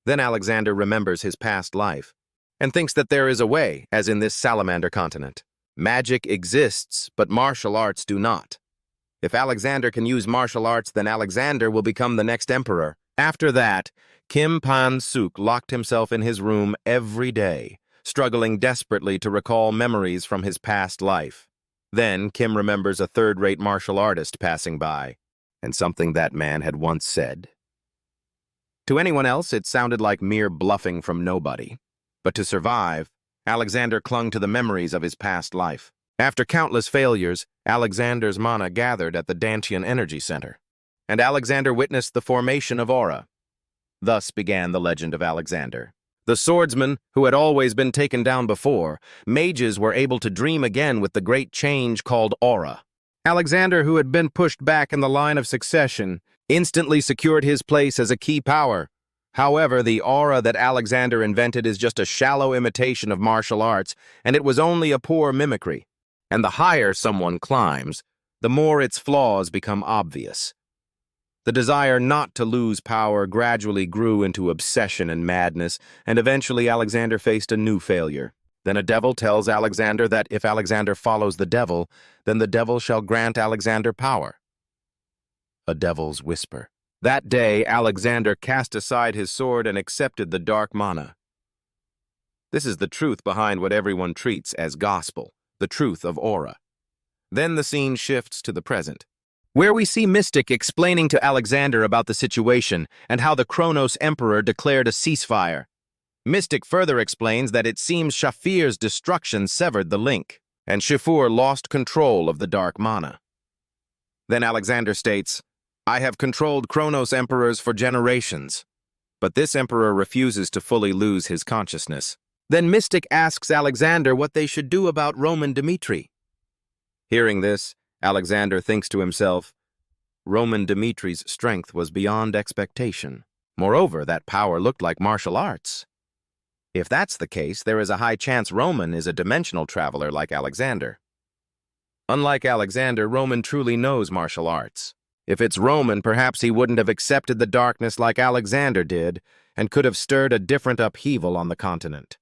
Then Alexander remembers his past life, and thinks that there is a way, as in this salamander continent. Magic exists, but martial arts do not. If Alexander can use martial arts, then Alexander will become the next emperor. After that, Kim Pan-suk locked himself in his room every day, struggling desperately to recall memories from his past life. Then Kim remembers a third-rate martial artist passing by, and something that man had once said. To anyone else, it sounded like mere bluffing from nobody. But to survive, Alexander clung to the memories of his past life. After countless failures, Alexander's mana gathered at the Dantian Energy Center, and Alexander witnessed the formation of Aura. Thus began the legend of Alexander. The swordsmen, who had always been taken down before, mages were able to dream again with the great change called Aura. Alexander, who had been pushed back in the line of succession, instantly secured his place as a key power. However, the aura that Alexander invented is just a shallow imitation of martial arts, and it was only a poor mimicry. And the higher someone climbs, the more its flaws become obvious. The desire not to lose power gradually grew into obsession and madness, and eventually Alexander faced a new failure. Then a devil tells Alexander that if Alexander follows the devil, then the devil shall grant Alexander power. A devil's whisper. That day, Alexander cast aside his sword and accepted the dark mana. This is the truth behind what everyone treats as gospel, the truth of aura. Then the scene shifts to the present, where we see Mystic explaining to Alexander about the situation and how the Kronos Emperor declared a ceasefire. Mystic further explains that it seems Shafir's destruction severed the link, and Shafir lost control of the dark mana. Then Alexander states, I have controlled Kronos emperors for generations, but this emperor refuses to fully lose his consciousness. Then Mystic asks Alexander what they should do about Roman Dmitri. Hearing this, Alexander thinks to himself, Roman Dmitri's strength was beyond expectation. Moreover, that power looked like martial arts. If that's the case, there is a high chance Roman is a dimensional traveler like Alexander. Unlike Alexander, Roman truly knows martial arts. If it's Roman, perhaps he wouldn't have accepted the darkness like Alexander did and could have stirred a different upheaval on the continent.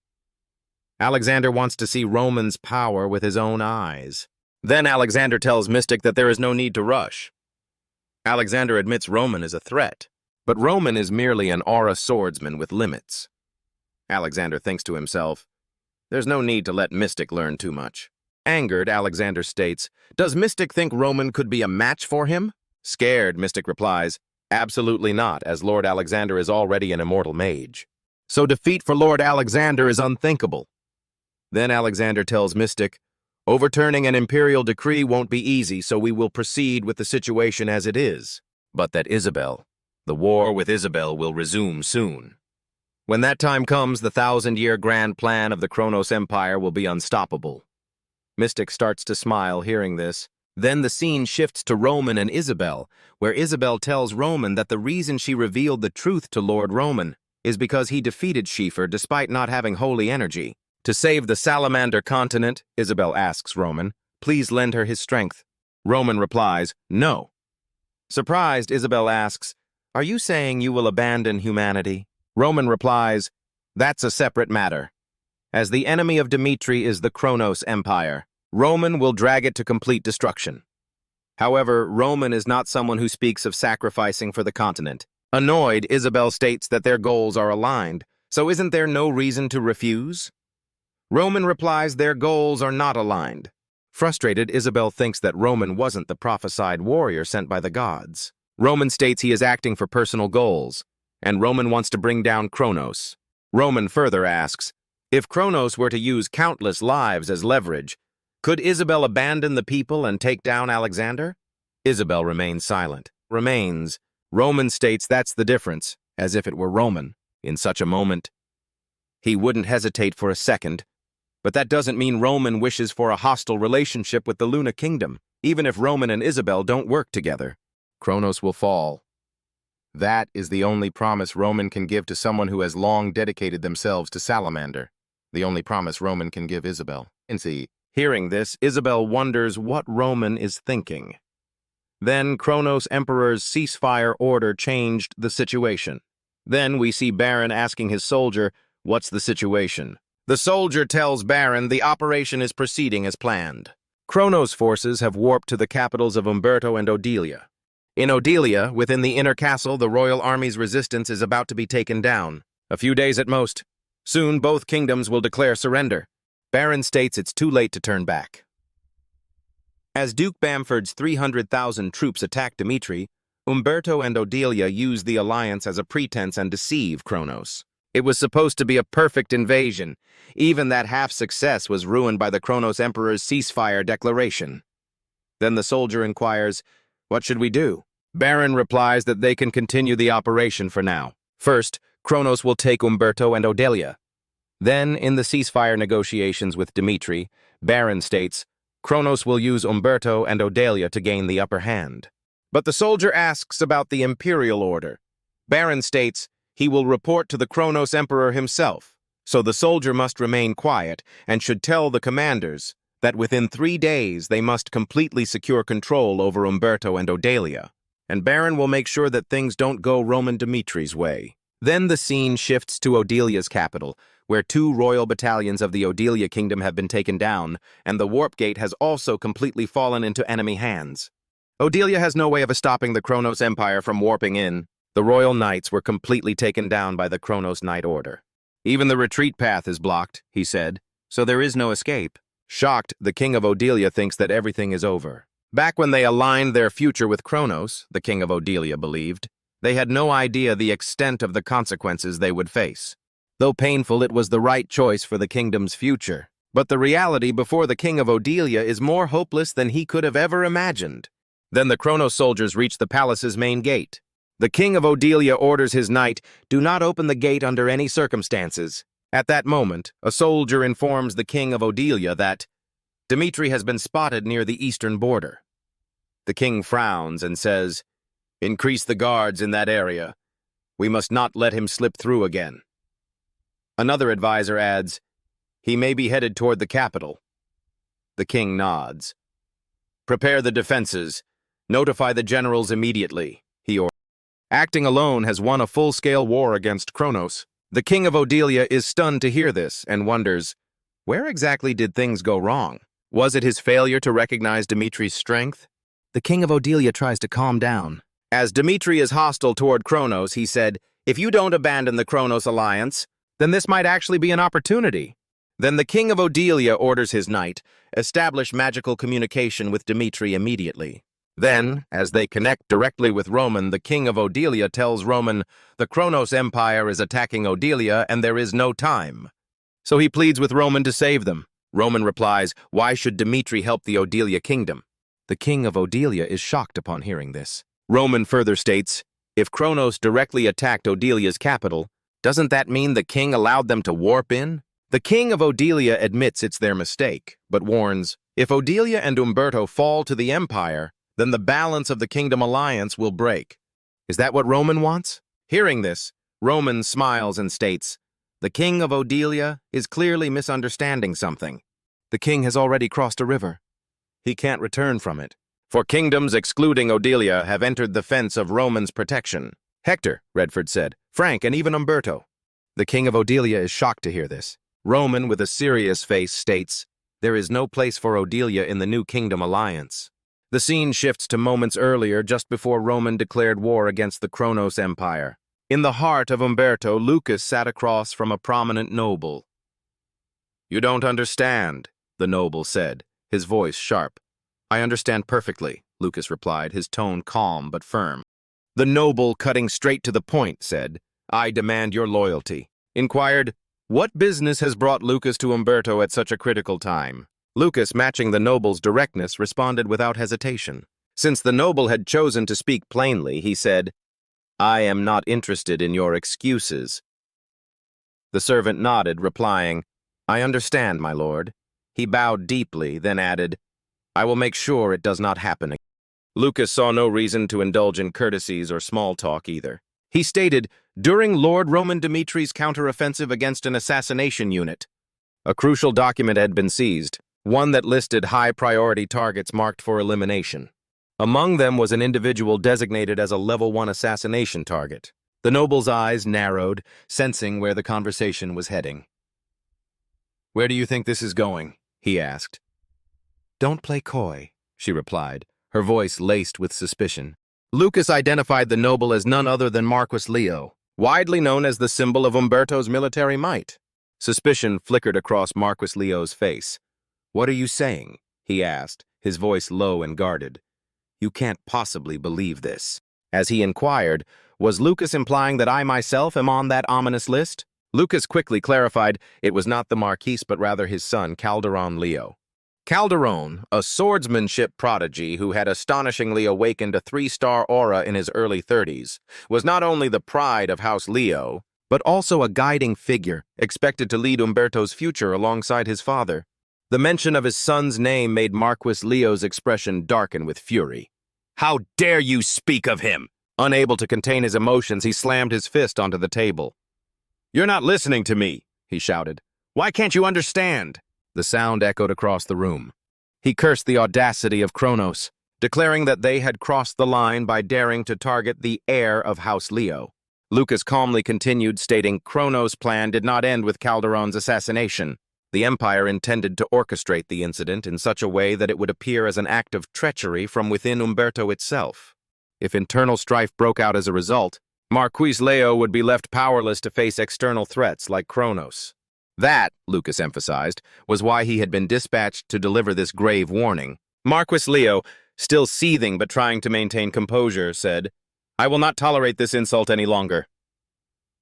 Alexander wants to see Roman's power with his own eyes. Then Alexander tells Mystic that there is no need to rush. Alexander admits Roman is a threat, but Roman is merely an aura swordsman with limits. Alexander thinks to himself, there's no need to let Mystic learn too much. Angered, Alexander states, does Mystic think Roman could be a match for him? Scared, Mystic replies, absolutely not, as Lord Alexander is already an immortal mage. So defeat for Lord Alexander is unthinkable. Then Alexander tells Mystic, overturning an imperial decree won't be easy, so we will proceed with the situation as it is. But that the war with Isabel will resume soon. When that time comes, the 1,000-year grand plan of the Kronos Empire will be unstoppable. Mystic starts to smile hearing this. Then the scene shifts to Roman and Isabel, where Isabel tells Roman that the reason she revealed the truth to Lord Roman is because he defeated Schiffer despite not having holy energy. To save the Salamander continent, Isabel asks Roman, please lend her his strength. Roman replies, no. Surprised, Isabel asks, are you saying you will abandon humanity? Roman replies, that's a separate matter. As the enemy of Dmitri is the Kronos Empire, Roman will drag it to complete destruction. However, Roman is not someone who speaks of sacrificing for the continent. Annoyed, Isabel states that their goals are aligned, so isn't there no reason to refuse? Roman replies their goals are not aligned. Frustrated, Isabel thinks that Roman wasn't the prophesied warrior sent by the gods. Roman states he is acting for personal goals, and Roman wants to bring down Kronos. Roman further asks, if Kronos were to use countless lives as leverage, could Isabel abandon the people and take down Alexander? Isabel remains silent. Roman states that's the difference, as if it were Roman. In such a moment, he wouldn't hesitate for a second. But that doesn't mean Roman wishes for a hostile relationship with the Luna Kingdom. Even if Roman and Isabel don't work together, Kronos will fall. That is the only promise Roman can give to someone who has long dedicated themselves to Salamander. The only promise Roman can give Isabel. Hearing this, Isabel wonders what Roman is thinking. Then Kronos Emperor's ceasefire order changed the situation. Then we see Baron asking his soldier, what's the situation? The soldier tells Baron the operation is proceeding as planned. Kronos forces have warped to the capitals of Umberto and Odelia. In Odelia, within the inner castle, the royal army's resistance is about to be taken down. A few days at most. Soon both kingdoms will declare surrender. Baron states it's too late to turn back. As Duke Bamford's 300,000 troops attack Dmitri, Umberto and Odelia use the alliance as a pretense and deceive Kronos. It was supposed to be a perfect invasion. Even that half-success was ruined by the Kronos Emperor's ceasefire declaration. Then the soldier inquires, what should we do? Baron replies that they can continue the operation for now. First, Kronos will take Umberto and Odelia. Then, in the ceasefire negotiations with Dmitri, Baron states, Kronos will use Umberto and Odelia to gain the upper hand. But the soldier asks about the imperial order. Baron states he will report to the Kronos Emperor himself, so the soldier must remain quiet and should tell the commanders that within 3 days they must completely secure control over Umberto and Odelia, and Baron will make sure that things don't go Roman Dmitri's way. Then the scene shifts to Odelia's capital, where 2 royal battalions of the Odelia Kingdom have been taken down, and the warp gate has also completely fallen into enemy hands. Odelia has no way of stopping the Kronos Empire from warping in. The Royal Knights were completely taken down by the Kronos Knight Order. Even the retreat path is blocked, he said, so there is no escape. Shocked, the King of Odelia thinks that everything is over. Back when they aligned their future with Kronos, the King of Odelia believed, they had no idea the extent of the consequences they would face. Though painful, it was the right choice for the kingdom's future. But the reality before the King of Odelia is more hopeless than he could have ever imagined. Then the Kronos soldiers reach the palace's main gate. The King of Odelia orders his knight, do not open the gate under any circumstances. At that moment, a soldier informs the King of Odelia that Dmitri has been spotted near the eastern border. The king frowns and says, increase the guards in that area. We must not let him slip through again. Another advisor adds, he may be headed toward the capital. The king nods. Prepare the defenses. Notify the generals immediately, he orders. Acting alone has won a full-scale war against Kronos. The King of Odelia is stunned to hear this and wonders, where exactly did things go wrong? Was it his failure to recognize Dmitri's strength? The King of Odelia tries to calm down. As Dmitri is hostile toward Kronos, he said, if you don't abandon the Kronos alliance, then this might actually be an opportunity. Then the King of Odelia orders his knight, establish magical communication with Dmitri immediately. Then, as they connect directly with Roman, the King of Odelia tells Roman, the Kronos Empire is attacking Odelia and there is no time. So he pleads with Roman to save them. Roman replies, why should Dmitri help the Odelia kingdom? The King of Odelia is shocked upon hearing this. Roman further states, if Kronos directly attacked Odelia's capital, doesn't that mean the king allowed them to warp in? The King of Odelia admits it's their mistake, but warns, if Odelia and Umberto fall to the Empire, then the balance of the Kingdom Alliance will break. Is that what Roman wants? Hearing this, Roman smiles and states, the King of Odelia is clearly misunderstanding something. The king has already crossed a river. He can't return from it. For kingdoms excluding Odelia have entered the fence of Roman's protection. Hector, Redford said, Frank, and even Umberto. The King of Odelia is shocked to hear this. Roman, with a serious face, states, there is no place for Odelia in the new Kingdom Alliance. The scene shifts to moments earlier, just before Roman declared war against the Kronos Empire. In the heart of Umberto, Lucas sat across from a prominent noble. You don't understand, the noble said, his voice sharp. I understand perfectly, Lucas replied, his tone calm but firm. The noble, cutting straight to the point, said, I demand your loyalty. Inquired, what business has brought Lucas to Umberto at such a critical time? Lucas, matching the noble's directness, responded without hesitation. Since the noble had chosen to speak plainly, he said, I am not interested in your excuses. The servant nodded, replying, I understand, my lord. He bowed deeply, then added, I will make sure it does not happen again. Lucas saw no reason to indulge in courtesies or small talk either. He stated, during Lord Roman Dimitri's counteroffensive against an assassination unit, a crucial document had been seized, one that listed high-priority targets marked for elimination. Among them was an individual designated as a Level 1 assassination target. The noble's eyes narrowed, sensing where the conversation was heading. Where do you think this is going? He asked. Don't play coy, she replied, her voice laced with suspicion. Lucas identified the noble as none other than Marquis Leo, widely known as the symbol of Umberto's military might. Suspicion flickered across Marquis Leo's face. What are you saying? He asked, his voice low and guarded. You can't possibly believe this. As he inquired, was Lucas implying that I myself am on that ominous list? Lucas quickly clarified it was not the Marquis but rather his son, Calderon Leo. Calderon, a swordsmanship prodigy who had astonishingly awakened a 3-star aura in his early 30s, was not only the pride of House Leo, but also a guiding figure expected to lead Umberto's future alongside his father. The mention of his son's name made Marquis Leo's expression darken with fury. How dare you speak of him? Unable to contain his emotions, he slammed his fist onto the table. You're not listening to me, he shouted. Why can't you understand? The sound echoed across the room. He cursed the audacity of Kronos, declaring that they had crossed the line by daring to target the heir of House Leo. Lucas calmly continued, stating Kronos' plan did not end with Calderon's assassination. The Empire intended to orchestrate the incident in such a way that it would appear as an act of treachery from within Umberto itself. If internal strife broke out as a result, Marquis Leo would be left powerless to face external threats like Kronos. That, Lucas emphasized, was why he had been dispatched to deliver this grave warning. Marquis Leo, still seething but trying to maintain composure, said, "I will not tolerate this insult any longer."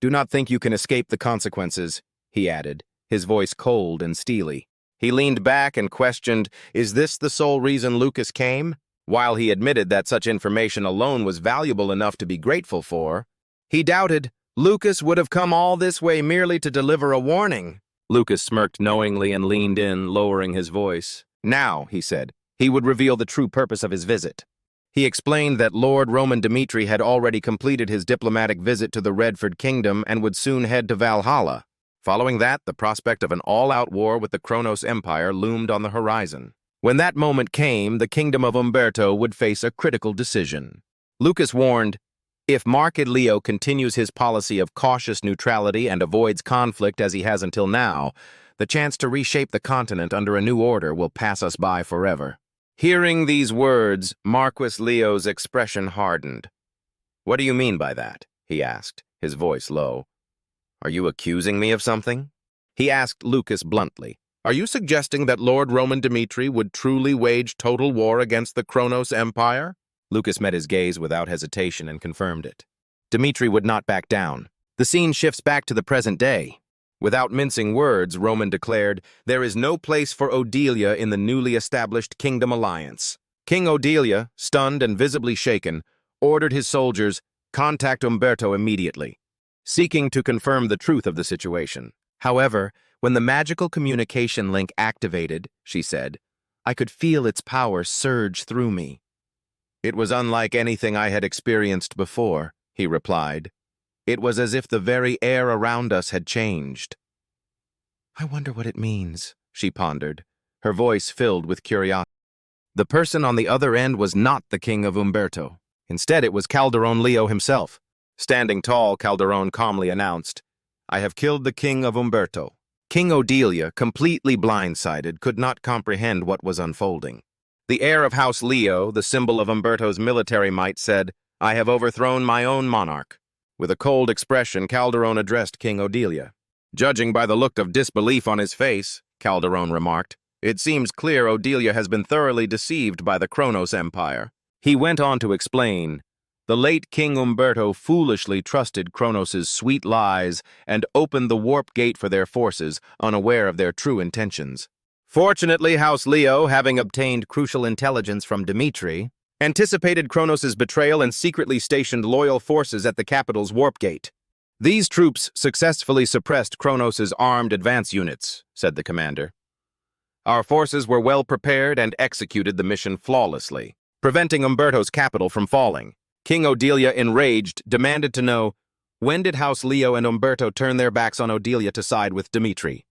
"Do not think you can escape the consequences," he added, his voice cold and steely. He leaned back and questioned, "Is this the sole reason Lucas came?" While he admitted that such information alone was valuable enough to be grateful for, he doubted Lucas would have come all this way merely to deliver a warning. Lucas smirked knowingly and leaned in, lowering his voice. Now, he said, he would reveal the true purpose of his visit. He explained that Lord Roman Dmitri had already completed his diplomatic visit to the Redford Kingdom and would soon head to Valhalla. Following that, the prospect of an all-out war with the Kronos Empire loomed on the horizon. When that moment came, the kingdom of Umberto would face a critical decision. Lucas warned, if Marquis Leo continues his policy of cautious neutrality and avoids conflict as he has until now, the chance to reshape the continent under a new order will pass us by forever. Hearing these words, Marquis Leo's expression hardened. "What do you mean by that?" he asked, his voice low. "Are you accusing me of something?" He asked Lucas bluntly, "Are you suggesting that Lord Roman Dmitri would truly wage total war against the Kronos Empire?" Lucas met his gaze without hesitation and confirmed it. Dmitri would not back down. The scene shifts back to the present day. Without mincing words, Roman declared, "There is no place for Odilia in the newly established Kingdom Alliance." King Odilia, stunned and visibly shaken, ordered his soldiers, "Contact Umberto immediately," seeking to confirm the truth of the situation. However, when the magical communication link activated, she said, "I could feel its power surge through me." "It was unlike anything I had experienced before," he replied. "It was as if the very air around us had changed." "I wonder what it means," she pondered, her voice filled with curiosity. The person on the other end was not the king of Umberto. Instead, it was Calderon Leo himself. Standing tall, Calderon calmly announced, "I have killed the king of Umberto." King Odilia, completely blindsided, could not comprehend what was unfolding. The heir of House Leo, the symbol of Umberto's military might, said, "I have overthrown my own monarch." With a cold expression, Calderon addressed King Odilia. "Judging by the look of disbelief on his face," Calderon remarked, "it seems clear Odilia has been thoroughly deceived by the Kronos Empire." He went on to explain, "The late King Umberto foolishly trusted Kronos' sweet lies and opened the warp gate for their forces, unaware of their true intentions. Fortunately, House Leo, having obtained crucial intelligence from Dmitri, anticipated Kronos' betrayal and secretly stationed loyal forces at the capital's warp gate. These troops successfully suppressed Kronos' armed advance units," said the commander. "Our forces were well prepared and executed the mission flawlessly, preventing Umberto's capital from falling." King Odilia, enraged, demanded to know, when did House Leo and Umberto turn their backs on Odilia to side with Dmitri?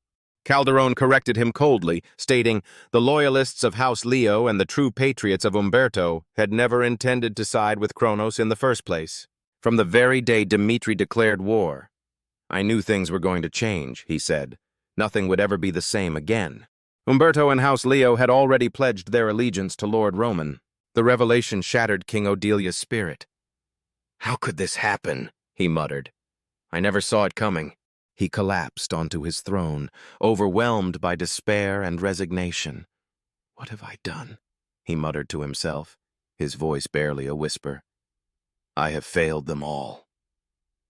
Calderon corrected him coldly, stating, "The loyalists of House Leo and the true patriots of Umberto had never intended to side with Kronos in the first place. From the very day Dmitri declared war, I knew things were going to change," he said. "Nothing would ever be the same again." Umberto and House Leo had already pledged their allegiance to Lord Roman. The revelation shattered King Odilia's spirit. "How could this happen?" he muttered. "I never saw it coming." He collapsed onto his throne, overwhelmed by despair and resignation. "What have I done?" he muttered to himself, his voice barely a whisper. "I have failed them all."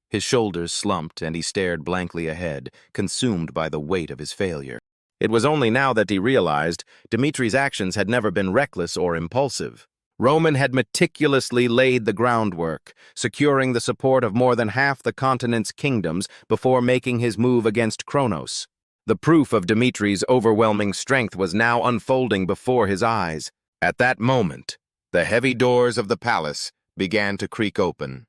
His shoulders slumped and he stared blankly ahead, consumed by the weight of his failure. It was only now that he realized Dmitri's actions had never been reckless or impulsive. Roman had meticulously laid the groundwork, securing the support of more than half the continent's kingdoms before making his move against Kronos. The proof of Dmitri's overwhelming strength was now unfolding before his eyes. At that moment, the heavy doors of the palace began to creak open.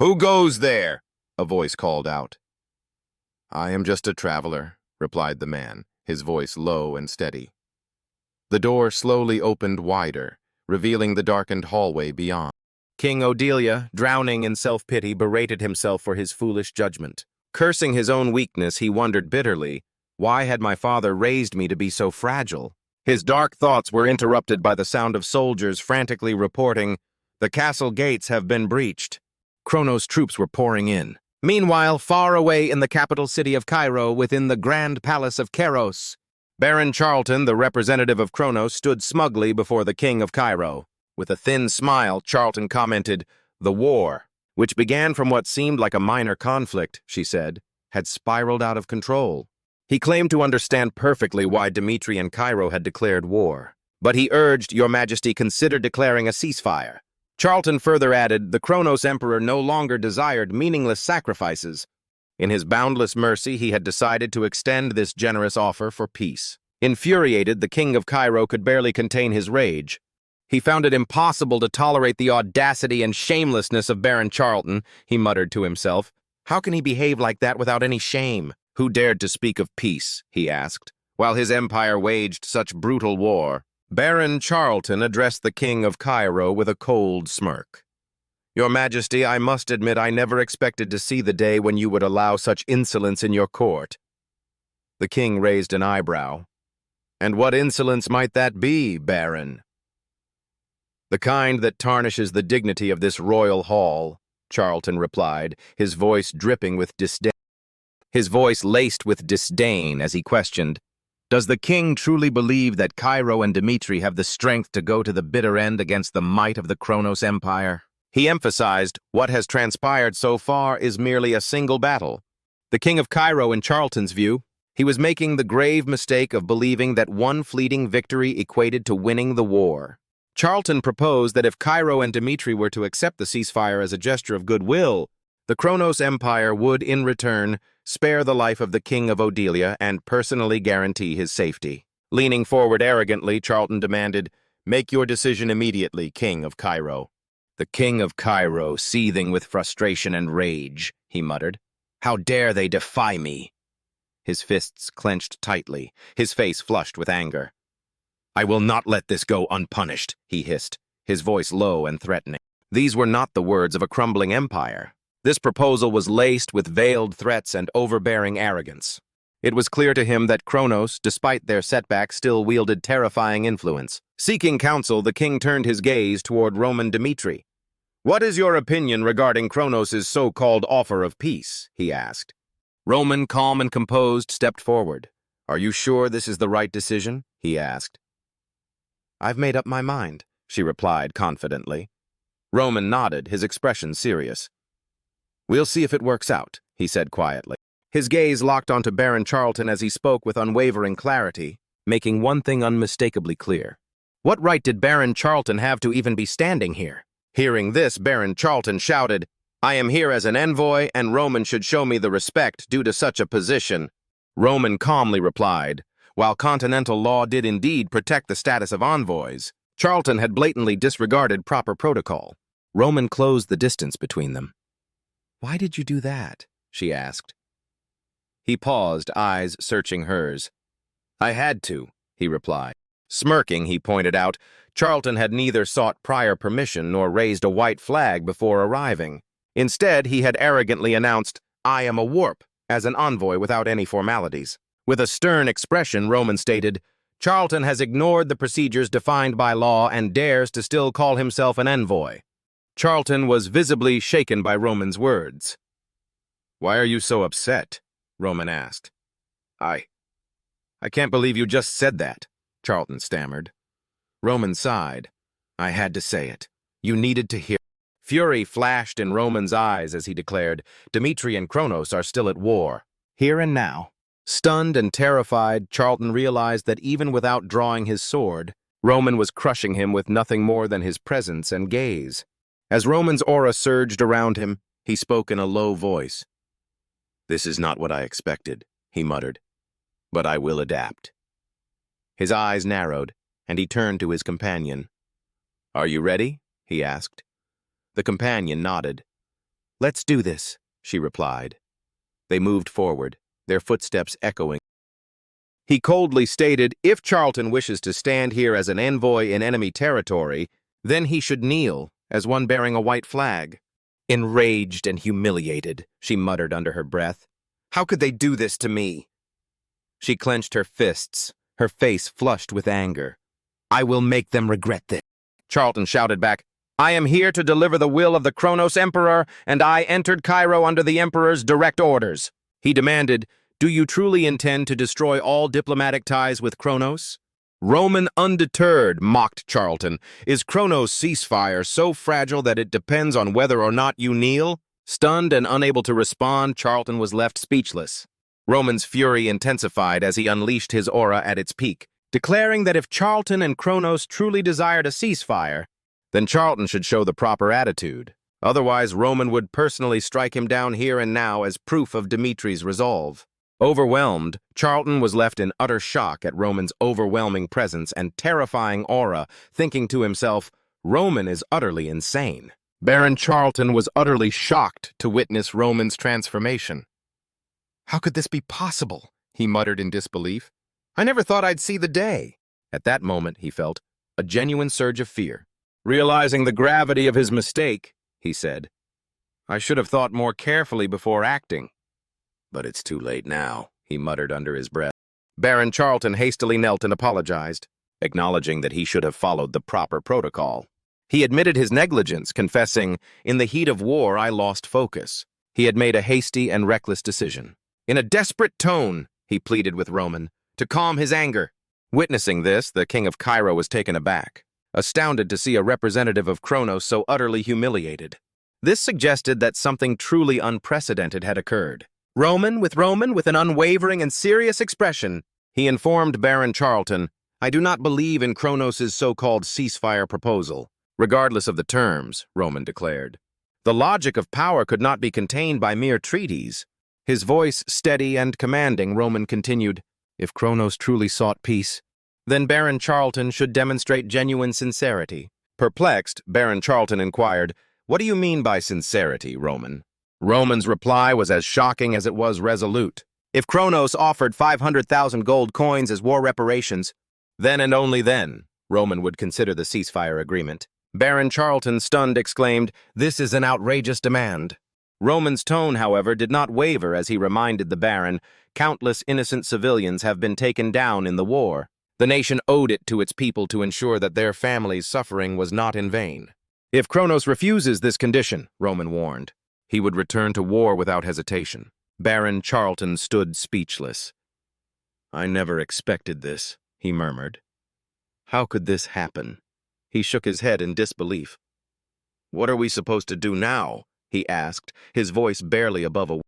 "Who goes there?" a voice called out. "I am just a traveler," replied the man, his voice low and steady. The door slowly opened wider, revealing the darkened hallway beyond. King Odelia, drowning in self-pity, berated himself for his foolish judgment. Cursing his own weakness, he wondered bitterly, why had my father raised me to be so fragile? His dark thoughts were interrupted by the sound of soldiers frantically reporting, "The castle gates have been breached." Kronos' troops were pouring in. Meanwhile, far away in the capital city of Cairo, within the grand palace of Keros, Baron Charlton, the representative of Kronos, stood smugly before the king of Cairo. With a thin smile, Charlton commented, "The war, which began from what seemed like a minor conflict," she said, "had spiraled out of control." He claimed to understand perfectly why Dmitri and Cairo had declared war, but he urged, "Your Majesty, consider declaring a ceasefire." Charlton further added, the Kronos Emperor no longer desired meaningless sacrifices. In his boundless mercy, he had decided to extend this generous offer for peace. Infuriated, the king of Cairo could barely contain his rage. He found it impossible to tolerate the audacity and shamelessness of Baron Charlton, he muttered to himself. How can he behave like that without any shame? Who dared to speak of peace, he asked, while his empire waged such brutal war? Baron Charlton addressed the king of Cairo with a cold smirk. "Your Majesty, I must admit I never expected to see the day when you would allow such insolence in your court." The king raised an eyebrow. "And what insolence might that be, Baron?" "The kind that tarnishes the dignity of this royal hall," Charlton replied, his voice dripping with disdain. His voice laced with disdain as he questioned, "Does the king truly believe that Cairo and Dmitri have the strength to go to the bitter end against the might of the Kronos Empire?" He emphasized, "What has transpired so far is merely a single battle." The king of Cairo, in Charlton's view, he was making the grave mistake of believing that one fleeting victory equated to winning the war. Charlton proposed that if Cairo and Dmitri were to accept the ceasefire as a gesture of goodwill, the Kronos Empire would, in return, spare the life of the king of Odelia and personally guarantee his safety. Leaning forward arrogantly, Charlton demanded, "Make your decision immediately, king of Cairo." The king of Cairo, seething with frustration and rage, he muttered, "How dare they defy me?" His fists clenched tightly, his face flushed with anger. "I will not let this go unpunished," he hissed, his voice low and threatening. These were not the words of a crumbling empire. This proposal was laced with veiled threats and overbearing arrogance. It was clear to him that Kronos, despite their setbacks, still wielded terrifying influence. Seeking counsel, the king turned his gaze toward Roman Dmitri. "What is your opinion regarding Kronos' so-called offer of peace?" he asked. Roman, calm and composed, stepped forward. "Are you sure this is the right decision?" he asked. "I've made up my mind," she replied confidently. Roman nodded, his expression serious. "We'll see if it works out," he said quietly. His gaze locked onto Baron Charlton as he spoke with unwavering clarity, making one thing unmistakably clear. What right did Baron Charlton have to even be standing here? Hearing this, Baron Charlton shouted, "I am here as an envoy, and Roman should show me the respect due to such a position." Roman calmly replied, "While continental law did indeed protect the status of envoys, Charlton had blatantly disregarded proper protocol." Roman closed the distance between them. "Why did you do that?" she asked. He paused, eyes searching hers. "I had to," he replied. Smirking, he pointed out, Charlton had neither sought prior permission nor raised a white flag before arriving. Instead, he had arrogantly announced, "I am a warp," as an envoy without any formalities. With a stern expression, Roman stated, "Charlton has ignored the procedures defined by law and dares to still call himself an envoy." Charlton was visibly shaken by Roman's words. "Why are you so upset?" Roman asked. I can't believe you just said that," Charlton stammered. Roman sighed. "I had to say it. You needed to hear." Fury flashed in Roman's eyes as he declared, "Dmitri and Kronos are still at war, here and now." Stunned and terrified, Charlton realized that even without drawing his sword, Roman was crushing him with nothing more than his presence and gaze. As Roman's aura surged around him, he spoke in a low voice. "This is not what I expected," he muttered, "but I will adapt." His eyes narrowed, and he turned to his companion. "Are you ready?" he asked. The companion nodded. "Let's do this," she replied. They moved forward, their footsteps echoing. He coldly stated, "If Charlton wishes to stand here as an envoy in enemy territory, then he should kneel as one bearing a white flag. Enraged and humiliated, she muttered under her breath. How could they do this to me? She clenched her fists, her face flushed with anger. I will make them regret this. Charlton shouted back, I am here to deliver the will of the Kronos Emperor, and I entered Cairo under the Emperor's direct orders. He demanded, do you truly intend to destroy all diplomatic ties with Kronos? Roman undeterred, mocked Charlton. Is Kronos' ceasefire so fragile that it depends on whether or not you kneel? Stunned and unable to respond, Charlton was left speechless. Roman's fury intensified as he unleashed his aura at its peak, declaring that if Charlton and Kronos truly desired a ceasefire, then Charlton should show the proper attitude. Otherwise, Roman would personally strike him down here and now as proof of Dmitri's resolve. Overwhelmed, Charlton was left in utter shock at Roman's overwhelming presence and terrifying aura, thinking to himself, Roman is utterly insane. Baron Charlton was utterly shocked to witness Roman's transformation. How could this be possible? He muttered in disbelief. I never thought I'd see the day. At that moment, he felt a genuine surge of fear. Realizing the gravity of his mistake, he said, I should have thought more carefully before acting. But it's too late now, he muttered under his breath. Baron Charlton hastily knelt and apologized, acknowledging that he should have followed the proper protocol. He admitted his negligence, confessing, in the heat of war, I lost focus. He had made a hasty and reckless decision. In a desperate tone, he pleaded with Roman, to calm his anger. Witnessing this, the king of Cairo was taken aback, astounded to see a representative of Kronos so utterly humiliated. This suggested that something truly unprecedented had occurred. Roman, with an unwavering and serious expression, he informed Baron Charlton, I do not believe in Kronos' so-called ceasefire proposal. Regardless of the terms, Roman declared. The logic of power could not be contained by mere treaties. His voice steady and commanding, Roman continued, if Kronos truly sought peace, then Baron Charlton should demonstrate genuine sincerity. Perplexed, Baron Charlton inquired, what do you mean by sincerity, Roman? Roman's reply was as shocking as it was resolute. If Kronos offered 500,000 gold coins as war reparations, then and only then, Roman would consider the ceasefire agreement. Baron Charlton, stunned, exclaimed, this is an outrageous demand. Roman's tone, however, did not waver as he reminded the Baron, countless innocent civilians have been taken down in the war. The nation owed it to its people to ensure that their families' suffering was not in vain. If Kronos refuses this condition, Roman warned, he would return to war without hesitation. Baron Charlton stood speechless. I never expected this, he murmured. How could this happen? He shook his head in disbelief. What are we supposed to do now? He asked, his voice barely above a whisper.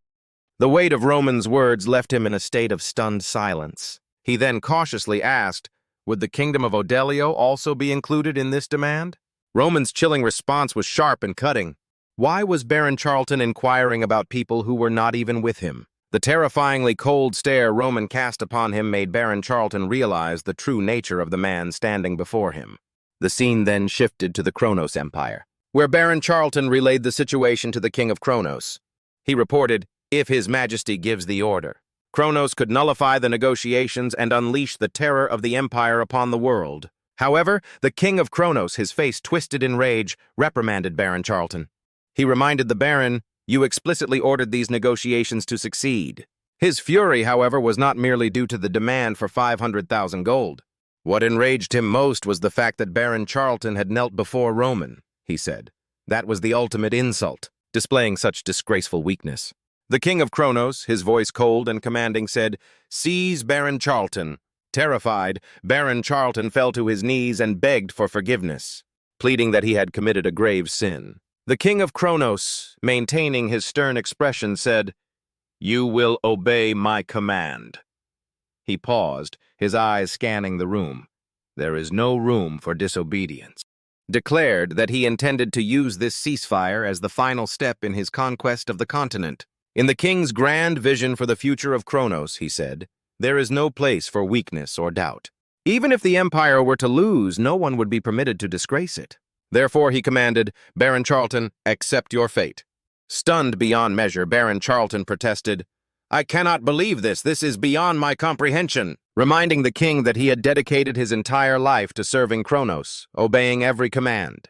The weight of Roman's words left him in a state of stunned silence. He then cautiously asked, would the kingdom of Odelio also be included in this demand? Roman's chilling response was sharp and cutting. Why was Baron Charlton inquiring about people who were not even with him? The terrifyingly cold stare Roman cast upon him made Baron Charlton realize the true nature of the man standing before him. The scene then shifted to the Kronos Empire, where Baron Charlton relayed the situation to the King of Kronos. He reported, if His Majesty gives the order, Kronos could nullify the negotiations and unleash the terror of the Empire upon the world. However, the King of Kronos, his face twisted in rage, reprimanded Baron Charlton. He reminded the Baron, you explicitly ordered these negotiations to succeed. His fury, however, was not merely due to the demand for 500,000 gold. What enraged him most was the fact that Baron Charlton had knelt before Roman, he said. That was the ultimate insult, displaying such disgraceful weakness. The King of Kronos, his voice cold and commanding, said, seize Baron Charlton. Terrified, Baron Charlton fell to his knees and begged for forgiveness, pleading that he had committed a grave sin. The King of Kronos, maintaining his stern expression, said, you will obey my command. He paused, his eyes scanning the room. There is no room for disobedience. Declared that he intended to use this ceasefire as the final step in his conquest of the continent. In the king's grand vision for the future of Kronos, he said, there is no place for weakness or doubt. Even if the empire were to lose, no one would be permitted to disgrace it. Therefore, he commanded, Baron Charlton, accept your fate. Stunned beyond measure, Baron Charlton protested, I cannot believe this. This is beyond my comprehension. Reminding the king that he had dedicated his entire life to serving Kronos, obeying every command.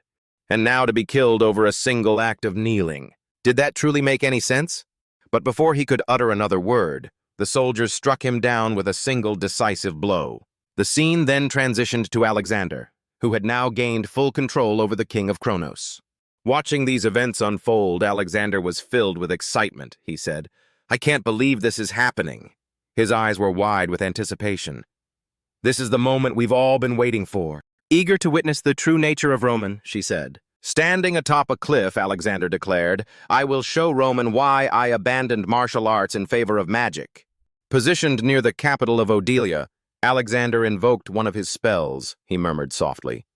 and now to be killed over a single act of kneeling. Did that truly make any sense? But before he could utter another word, the soldiers struck him down with a single decisive blow. The scene then transitioned to Alexander, who had now gained full control over the King of Kronos. Watching these events unfold, Alexander was filled with excitement, he said. "I can't believe this is happening." His eyes were wide with anticipation. "This is the moment we've all been waiting for." "Eager to witness the true nature of Roman," she said. "Standing atop a cliff," Alexander declared, "I will show Roman why I abandoned martial arts in favor of magic." Positioned near the capital of Odelia, Alexander invoked one of his spells, he murmured softly.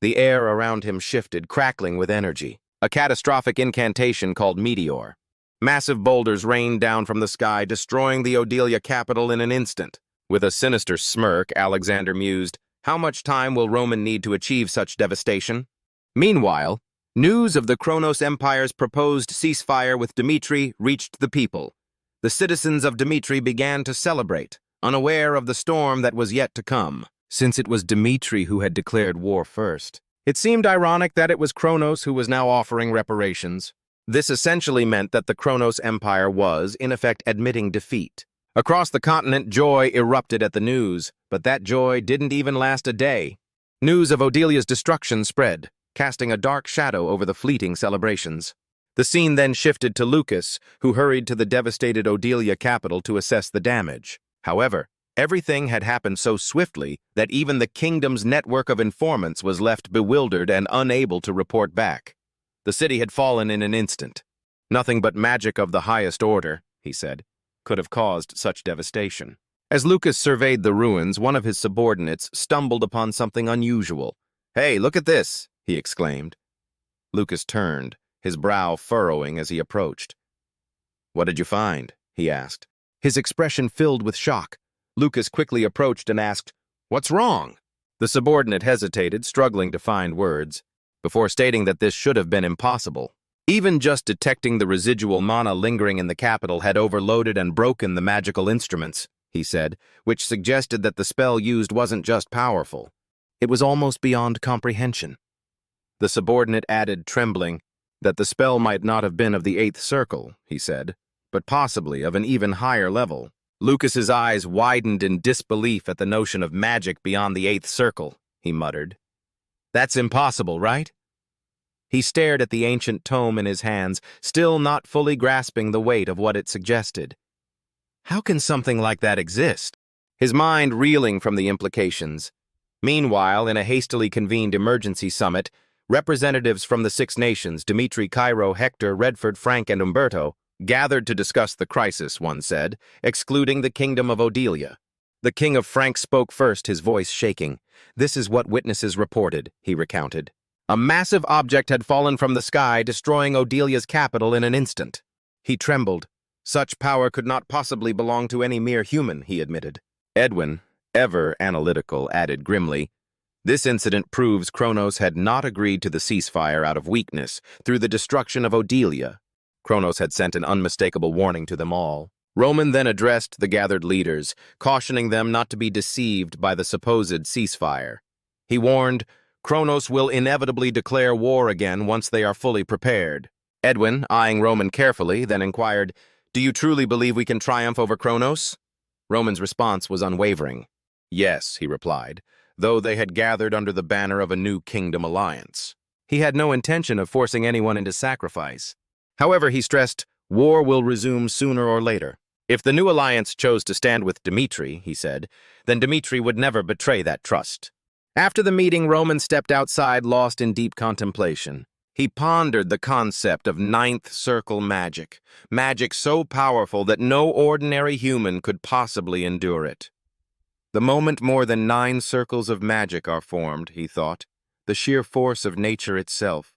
The air around him shifted, crackling with energy. A catastrophic incantation called Meteor. Massive boulders rained down from the sky, destroying the Odelia capital in an instant. With a sinister smirk, Alexander mused, "How much time will Roman need to achieve such devastation?" Meanwhile, news of the Kronos Empire's proposed ceasefire with Dmitri reached the people. The citizens of Dmitri began to celebrate, unaware of the storm that was yet to come. Since it was Dmitri who had declared war first, it seemed ironic that it was Kronos who was now offering reparations. This essentially meant that the Kronos Empire was, in effect, admitting defeat. Across the continent, joy erupted at the news, but that joy didn't even last a day. News of Odelia's destruction spread, casting a dark shadow over the fleeting celebrations. The scene then shifted to Lucas, who hurried to the devastated Odelia capital to assess the damage. However, everything had happened so swiftly that even the kingdom's network of informants was left bewildered and unable to report back. The city had fallen in an instant. "Nothing but magic of the highest order," he said, "could have caused such devastation." As Lucas surveyed the ruins, one of his subordinates stumbled upon something unusual. "Hey, look at this!" he exclaimed. Lucas turned, his brow furrowing as he approached. "What did you find?" he asked. His expression filled with shock. Lucas quickly approached and asked, "What's wrong?" The subordinate hesitated, struggling to find words, before stating that this should have been impossible. Even just detecting the residual mana lingering in the capital had overloaded and broken the magical instruments, he said, which suggested that the spell used wasn't just powerful. It was almost beyond comprehension. The subordinate added, trembling, that the spell might not have been of the 8th circle, he said, but possibly of an even higher level. Lucas's eyes widened in disbelief at the notion of magic beyond the 8th circle, he muttered. "That's impossible, right?" He stared at the ancient tome in his hands, still not fully grasping the weight of what it suggested. How can something like that exist? His mind reeling from the implications. Meanwhile, in a hastily convened emergency summit, representatives from the 6 nations, Dmitri, Cairo, Hector, Redford, Frank, and Umberto, gathered to discuss the crisis, one said, excluding the kingdom of Odelia. The king of Frank spoke first, his voice shaking. "This is what witnesses reported," he recounted. "A massive object had fallen from the sky, destroying Odelia's capital in an instant." He trembled. Such power could not possibly belong to any mere human, he admitted. Edwin, ever analytical, added grimly, "This incident proves Kronos had not agreed to the ceasefire out of weakness through the destruction of Odelia. Kronos had sent an unmistakable warning to them all." Roman then addressed the gathered leaders, cautioning them not to be deceived by the supposed ceasefire. He warned, "Kronos will inevitably declare war again once they are fully prepared." Edwin, eyeing Roman carefully, then inquired, "Do you truly believe we can triumph over Kronos?" Roman's response was unwavering. "Yes," he replied, though they had gathered under the banner of a new kingdom alliance. He had no intention of forcing anyone into sacrifice. However, he stressed, war will resume sooner or later. If the new alliance chose to stand with Dmitri, he said, then Dmitri would never betray that trust. After the meeting, Roman stepped outside, lost in deep contemplation. He pondered the concept of 9th circle magic, magic so powerful that no ordinary human could possibly endure it. The moment more than 9 circles of magic are formed, he thought, the sheer force of nature itself,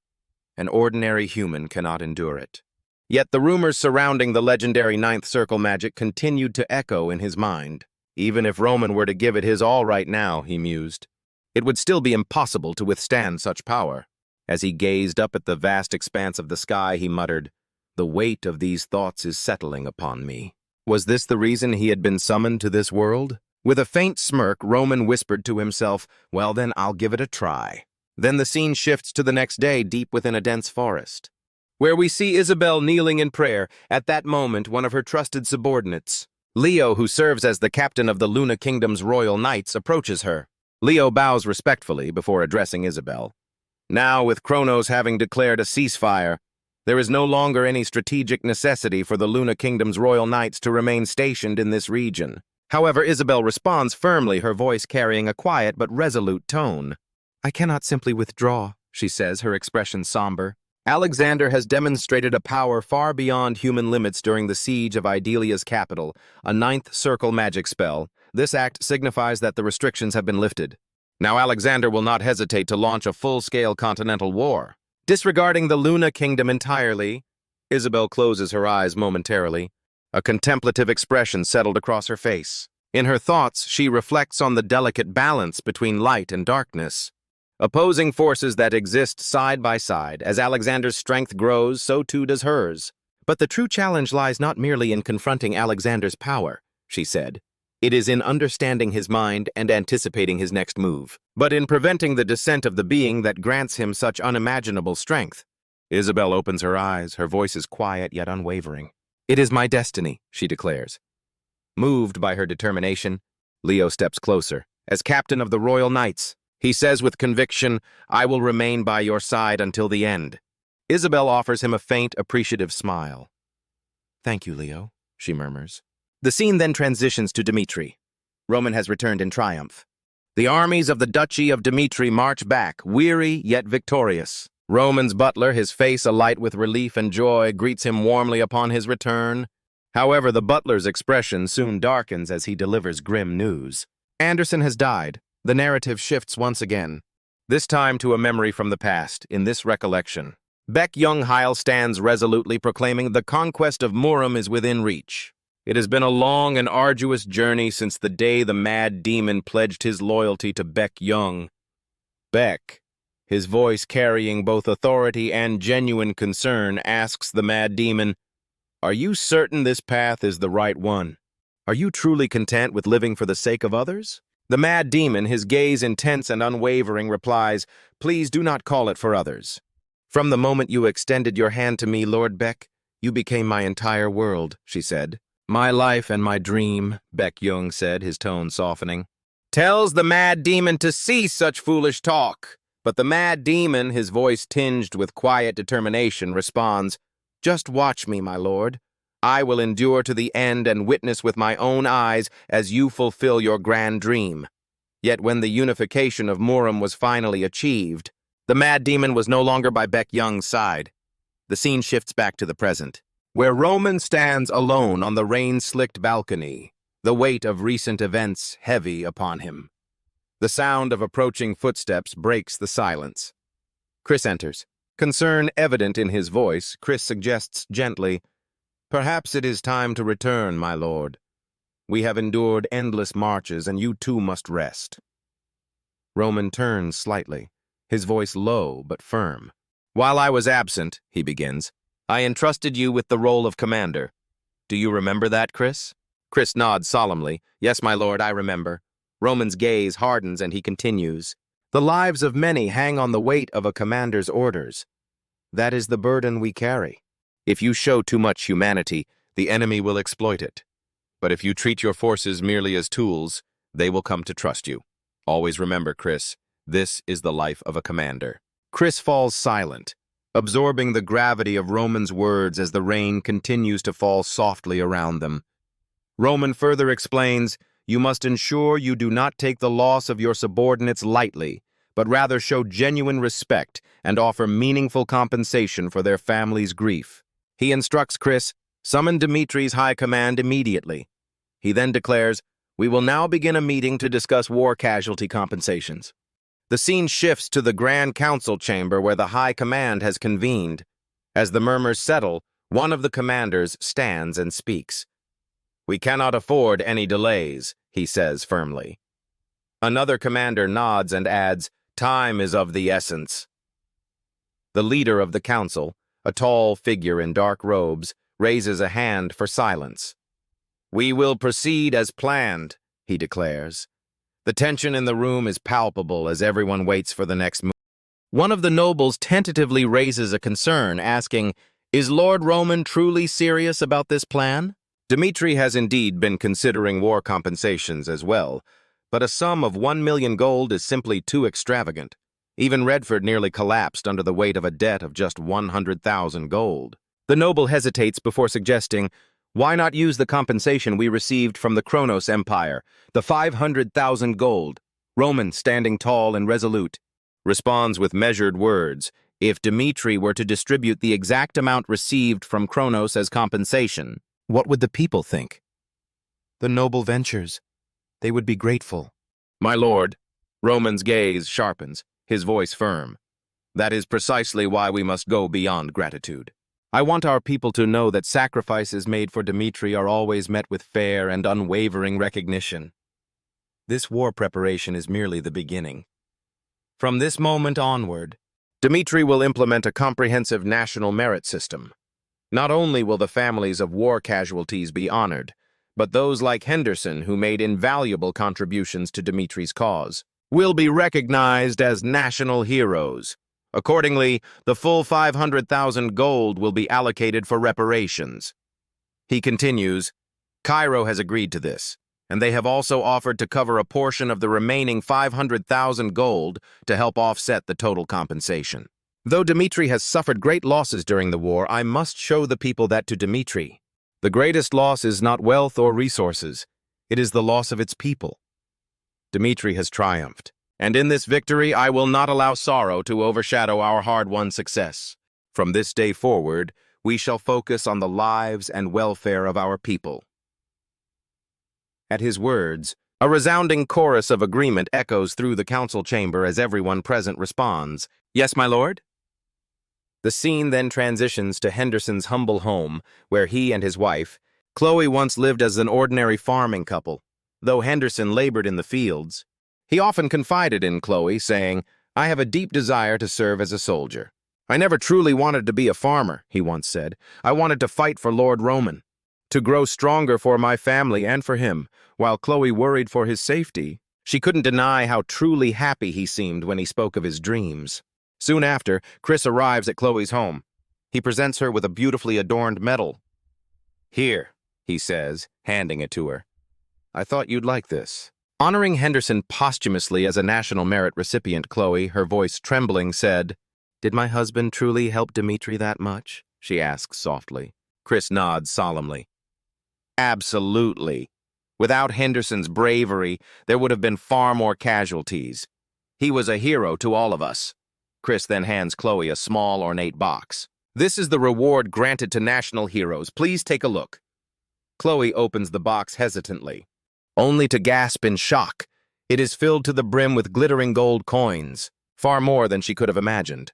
an ordinary human cannot endure it. Yet the rumors surrounding the legendary 9th circle magic continued to echo in his mind. Even if Roman were to give it his all right now, he mused, it would still be impossible to withstand such power. As he gazed up at the vast expanse of the sky, he muttered, "The weight of these thoughts is settling upon me." Was this the reason he had been summoned to this world? With a faint smirk, Roman whispered to himself, "Well then, I'll give it a try." Then the scene shifts to the next day deep within a dense forest, where we see Isabel kneeling in prayer. At that moment, one of her trusted subordinates, Leo, who serves as the captain of the Luna Kingdom's royal knights, approaches her. Leo bows respectfully before addressing Isabel. Now, with Kronos having declared a ceasefire, there is no longer any strategic necessity for the Luna Kingdom's royal knights to remain stationed in this region. However, Isabel responds firmly, her voice carrying a quiet but resolute tone. "I cannot simply withdraw," she says, her expression somber. Alexander has demonstrated a power far beyond human limits during the siege of Idelia's capital, a ninth circle magic spell. This act signifies that the restrictions have been lifted. Now Alexander will not hesitate to launch a full-scale continental war. Disregarding the Luna Kingdom entirely, Isabel closes her eyes momentarily. A contemplative expression settled across her face. In her thoughts, she reflects on the delicate balance between light and darkness, opposing forces that exist side by side. As Alexander's strength grows, so too does hers. But the true challenge lies not merely in confronting Alexander's power, she said. It is in understanding his mind and anticipating his next move, but in preventing the descent of the being that grants him such unimaginable strength. Isabel opens her eyes, her voice is quiet yet unwavering. "It is my destiny," she declares. Moved by her determination, Leo steps closer. As captain of the Royal Knights, he says with conviction, "I will remain by your side until the end." Isabel offers him a faint, appreciative smile. "Thank you, Leo," she murmurs. The scene then transitions to Dmitri. Roman has returned in triumph. The armies of the Duchy of Dmitri march back, weary yet victorious. Roman's butler, his face alight with relief and joy, greets him warmly upon his return. However, the butler's expression soon darkens as he delivers grim news. Anderson has died. The narrative shifts once again, this time to a memory from the past. In this recollection, Baek Young-hail stands resolutely proclaiming the conquest of Murom is within reach. It has been a long and arduous journey since the day the mad demon pledged his loyalty to Baek Young. Baek, his voice carrying both authority and genuine concern, asks the mad demon, "Are you certain this path is the right one? Are you truly content with living for the sake of others?" The mad demon, his gaze intense and unwavering, replies, "Please do not call it for others. From the moment you extended your hand to me, Lord Baek, you became my entire world," she said. "My life and my dream," Baek Young said, his tone softening. Tells the mad demon to cease such foolish talk. But the mad demon, his voice tinged with quiet determination, responds, "Just watch me, my lord. I will endure to the end and witness with my own eyes as you fulfill your grand dream." Yet when the unification of Murom was finally achieved, the mad demon was no longer by Baek Young's side. The scene shifts back to the present, where Roman stands alone on the rain-slicked balcony, the weight of recent events heavy upon him. The sound of approaching footsteps breaks the silence. Chris enters. Concern evident in his voice, Chris suggests gently, "Perhaps it is time to return, my lord. We have endured endless marches, and you too must rest." Roman turns slightly, his voice low but firm. "While I was absent," he begins, "I entrusted you with the role of commander. Do you remember that, Chris?" Chris nods solemnly. "Yes, my lord, I remember." Roman's gaze hardens and he continues, "The lives of many hang on the weight of a commander's orders. That is the burden we carry. If you show too much humanity, the enemy will exploit it. But if you treat your forces merely as tools, they will come to trust you. Always remember, Chris, this is the life of a commander." Chris falls silent, absorbing the gravity of Roman's words as the rain continues to fall softly around them. Roman further explains, "You must ensure you do not take the loss of your subordinates lightly, but rather show genuine respect and offer meaningful compensation for their family's grief." He instructs Chris, "Summon Dmitri's high command immediately." He then declares, "We will now begin a meeting to discuss war casualty compensations." The scene shifts to the Grand Council chamber where the high command has convened. As the murmurs settle, one of the commanders stands and speaks. "We cannot afford any delays," he says firmly. Another commander nods and adds, "Time is of the essence." The leader of the council, a tall figure in dark robes, raises a hand for silence. "We will proceed as planned," he declares. The tension in the room is palpable as everyone waits for the next move. One of the nobles tentatively raises a concern, asking, "Is Lord Roman truly serious about this plan?" Dmitri has indeed been considering war compensations as well, but a sum of 1 million gold is simply too extravagant. Even Redford nearly collapsed under the weight of a debt of just 100,000 gold. The noble hesitates before suggesting, "Why not use the compensation we received from the Kronos Empire, the 500,000 gold?" Roman, standing tall and resolute, responds with measured words, "If Dmitri were to distribute the exact amount received from Kronos as compensation, what would the people think?" "The noble ventures. They would be grateful." "My lord," Roman's gaze sharpens, his voice firm, "that is precisely why we must go beyond gratitude. I want our people to know that sacrifices made for Dmitri are always met with fair and unwavering recognition. This war preparation is merely the beginning. From this moment onward, Dmitri will implement a comprehensive national merit system. Not only will the families of war casualties be honored, but those like Henderson, who made invaluable contributions to Dmitri's cause, will be recognized as national heroes. Accordingly, the full 500,000 gold will be allocated for reparations." He continues, "Cairo has agreed to this, and they have also offered to cover a portion of the remaining 500,000 gold to help offset the total compensation. Though Dmitri has suffered great losses during the war, I must show the people that to Dmitri, the greatest loss is not wealth or resources, it is the loss of its people. Dmitri has triumphed, and in this victory I will not allow sorrow to overshadow our hard-won success. From this day forward, we shall focus on the lives and welfare of our people." At his words, a resounding chorus of agreement echoes through the council chamber as everyone present responds, "Yes, my lord?" The scene then transitions to Henderson's humble home, where he and his wife, Chloe, once lived as an ordinary farming couple. Though Henderson labored in the fields, he often confided in Chloe, saying, "I have a deep desire to serve as a soldier. I never truly wanted to be a farmer," he once said. "I wanted to fight for Lord Roman, to grow stronger for my family and for him." While Chloe worried for his safety, she couldn't deny how truly happy he seemed when he spoke of his dreams. Soon after, Chris arrives at Chloe's home. He presents her with a beautifully adorned medal. "Here," he says, handing it to her. "I thought you'd like this." Honoring Henderson posthumously as a National Merit recipient, Chloe, her voice trembling, said, "Did my husband truly help Dmitri that much?" she asks softly. Chris nods solemnly. "Absolutely. Without Henderson's bravery, there would have been far more casualties. He was a hero to all of us." Chris then hands Chloe a small, ornate box. "This is the reward granted to national heroes. Please take a look." Chloe opens the box hesitantly, only to gasp in shock. It is filled to the brim with glittering gold coins, far more than she could have imagined.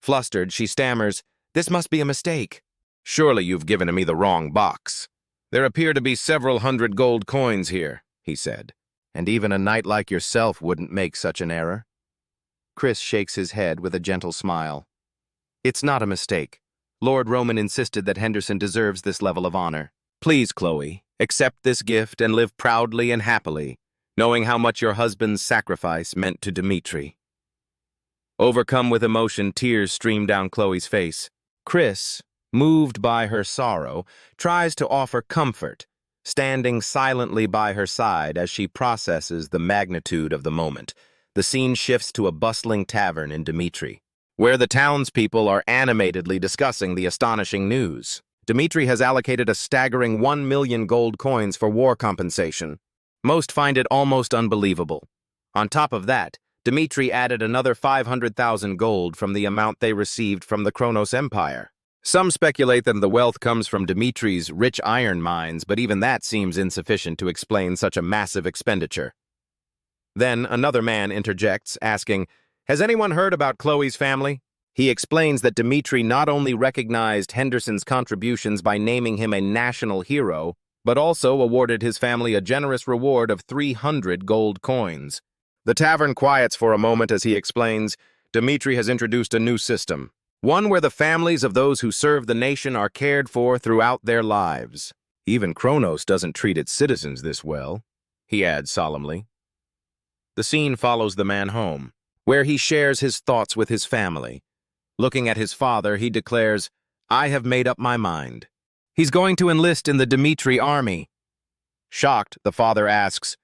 Flustered, she stammers, "This must be a mistake." "Surely you've given me the wrong box. There appear to be several hundred gold coins here," he said. "And even a knight like yourself wouldn't make such an error." Chris shakes his head with a gentle smile. "It's not a mistake. Lord Roman insisted that Henderson deserves this level of honor. Please, Chloe, accept this gift and live proudly and happily, knowing how much your husband's sacrifice meant to Dmitri." Overcome with emotion, tears stream down Chloe's face. Chris, moved by her sorrow, tries to offer comfort, standing silently by her side as she processes the magnitude of the moment. The scene shifts to a bustling tavern in Dmitri, where the townspeople are animatedly discussing the astonishing news. Dmitri has allocated a staggering 1 million gold coins for war compensation. Most find it almost unbelievable. On top of that, Dmitri added another 500,000 gold from the amount they received from the Kronos Empire. Some speculate that the wealth comes from Dmitri's rich iron mines, but even that seems insufficient to explain such a massive expenditure. Then another man interjects, asking, "Has anyone heard about Chloe's family?" He explains that Dmitri not only recognized Henderson's contributions by naming him a national hero, but also awarded his family a generous reward of 300 gold coins. The tavern quiets for a moment as he explains, "Dmitri has introduced a new system, one where the families of those who serve the nation are cared for throughout their lives. Even Kronos doesn't treat its citizens this well," he adds solemnly. The scene follows the man home. where he shares his thoughts with his family. Looking at his father, he declares, "I have made up my mind." He's going to enlist in the Dmitri army. Shocked, the father asks,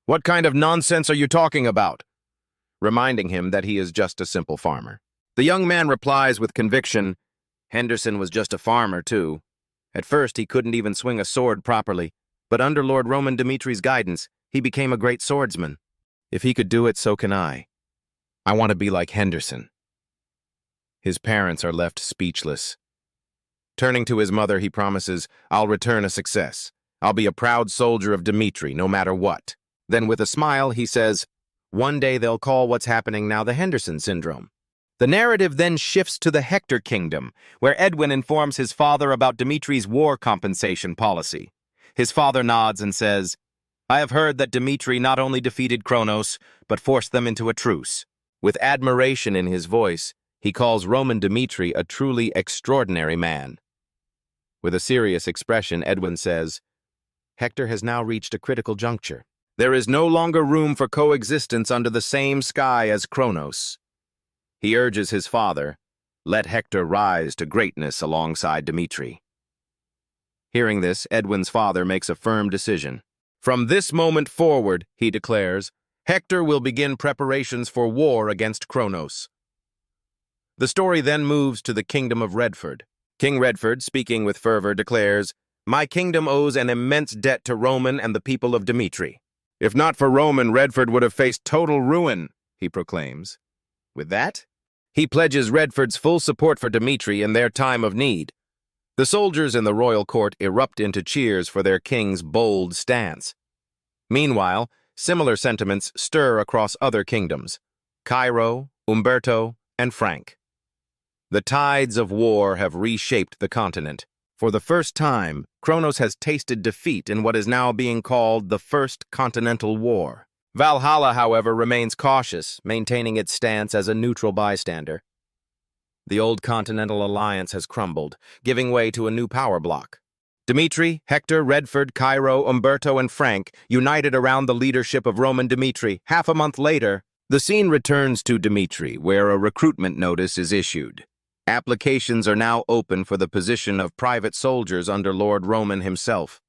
"What kind of nonsense are you talking about?" reminding him that he is just a simple farmer. The young man replies with conviction, "Henderson was just a farmer, too. At first, he couldn't even swing a sword properly, but under Lord Roman Dmitri's guidance, he became a great swordsman. If he could do it, so can I. I want to be like Henderson." His parents are left speechless. Turning to his mother, he promises, "I'll return a success. I'll be a proud soldier of Dmitri, no matter what." Then with a smile, he says, "One day they'll call what's happening now the Henderson syndrome." The narrative then shifts to the Hector kingdom, where Edwin informs his father about Dmitri's war compensation policy. His father nods and says, "I have heard that Dmitri not only defeated Kronos, but forced them into a truce." With admiration in his voice, he calls Roman Dmitri a truly extraordinary man. With a serious expression, Edwin says, "Hector has now reached a critical juncture. There is no longer room for coexistence under the same sky as Kronos." He urges his father, "Let Hector rise to greatness alongside Dmitri." Hearing this, Edwin's father makes a firm decision. From this moment forward, he declares, Hector will begin preparations for war against Kronos. The story then moves to the kingdom of Redford. King Redford, speaking with fervor, declares, "My kingdom owes an immense debt to Roman and the people of Dmitri. If not for Roman, Redford would have faced total ruin," he proclaims. With that, he pledges Redford's full support for Dmitri in their time of need. The soldiers in the royal court erupt into cheers for their king's bold stance. Meanwhile, similar sentiments stir across other kingdoms, Cairo, Umberto, and Frank. The tides of war have reshaped the continent. For the first time, Kronos has tasted defeat in what is now being called the First Continental War. Valhalla, however, remains cautious, maintaining its stance as a neutral bystander. The old Continental Alliance has crumbled, giving way to a new power bloc. Dmitri, Hector, Redford, Cairo, Umberto, and Frank united around the leadership of Roman Dmitri. Half a month later, the scene returns to Dmitri, where a recruitment notice is issued. Applications are now open for the position of private soldiers under Lord Roman himself.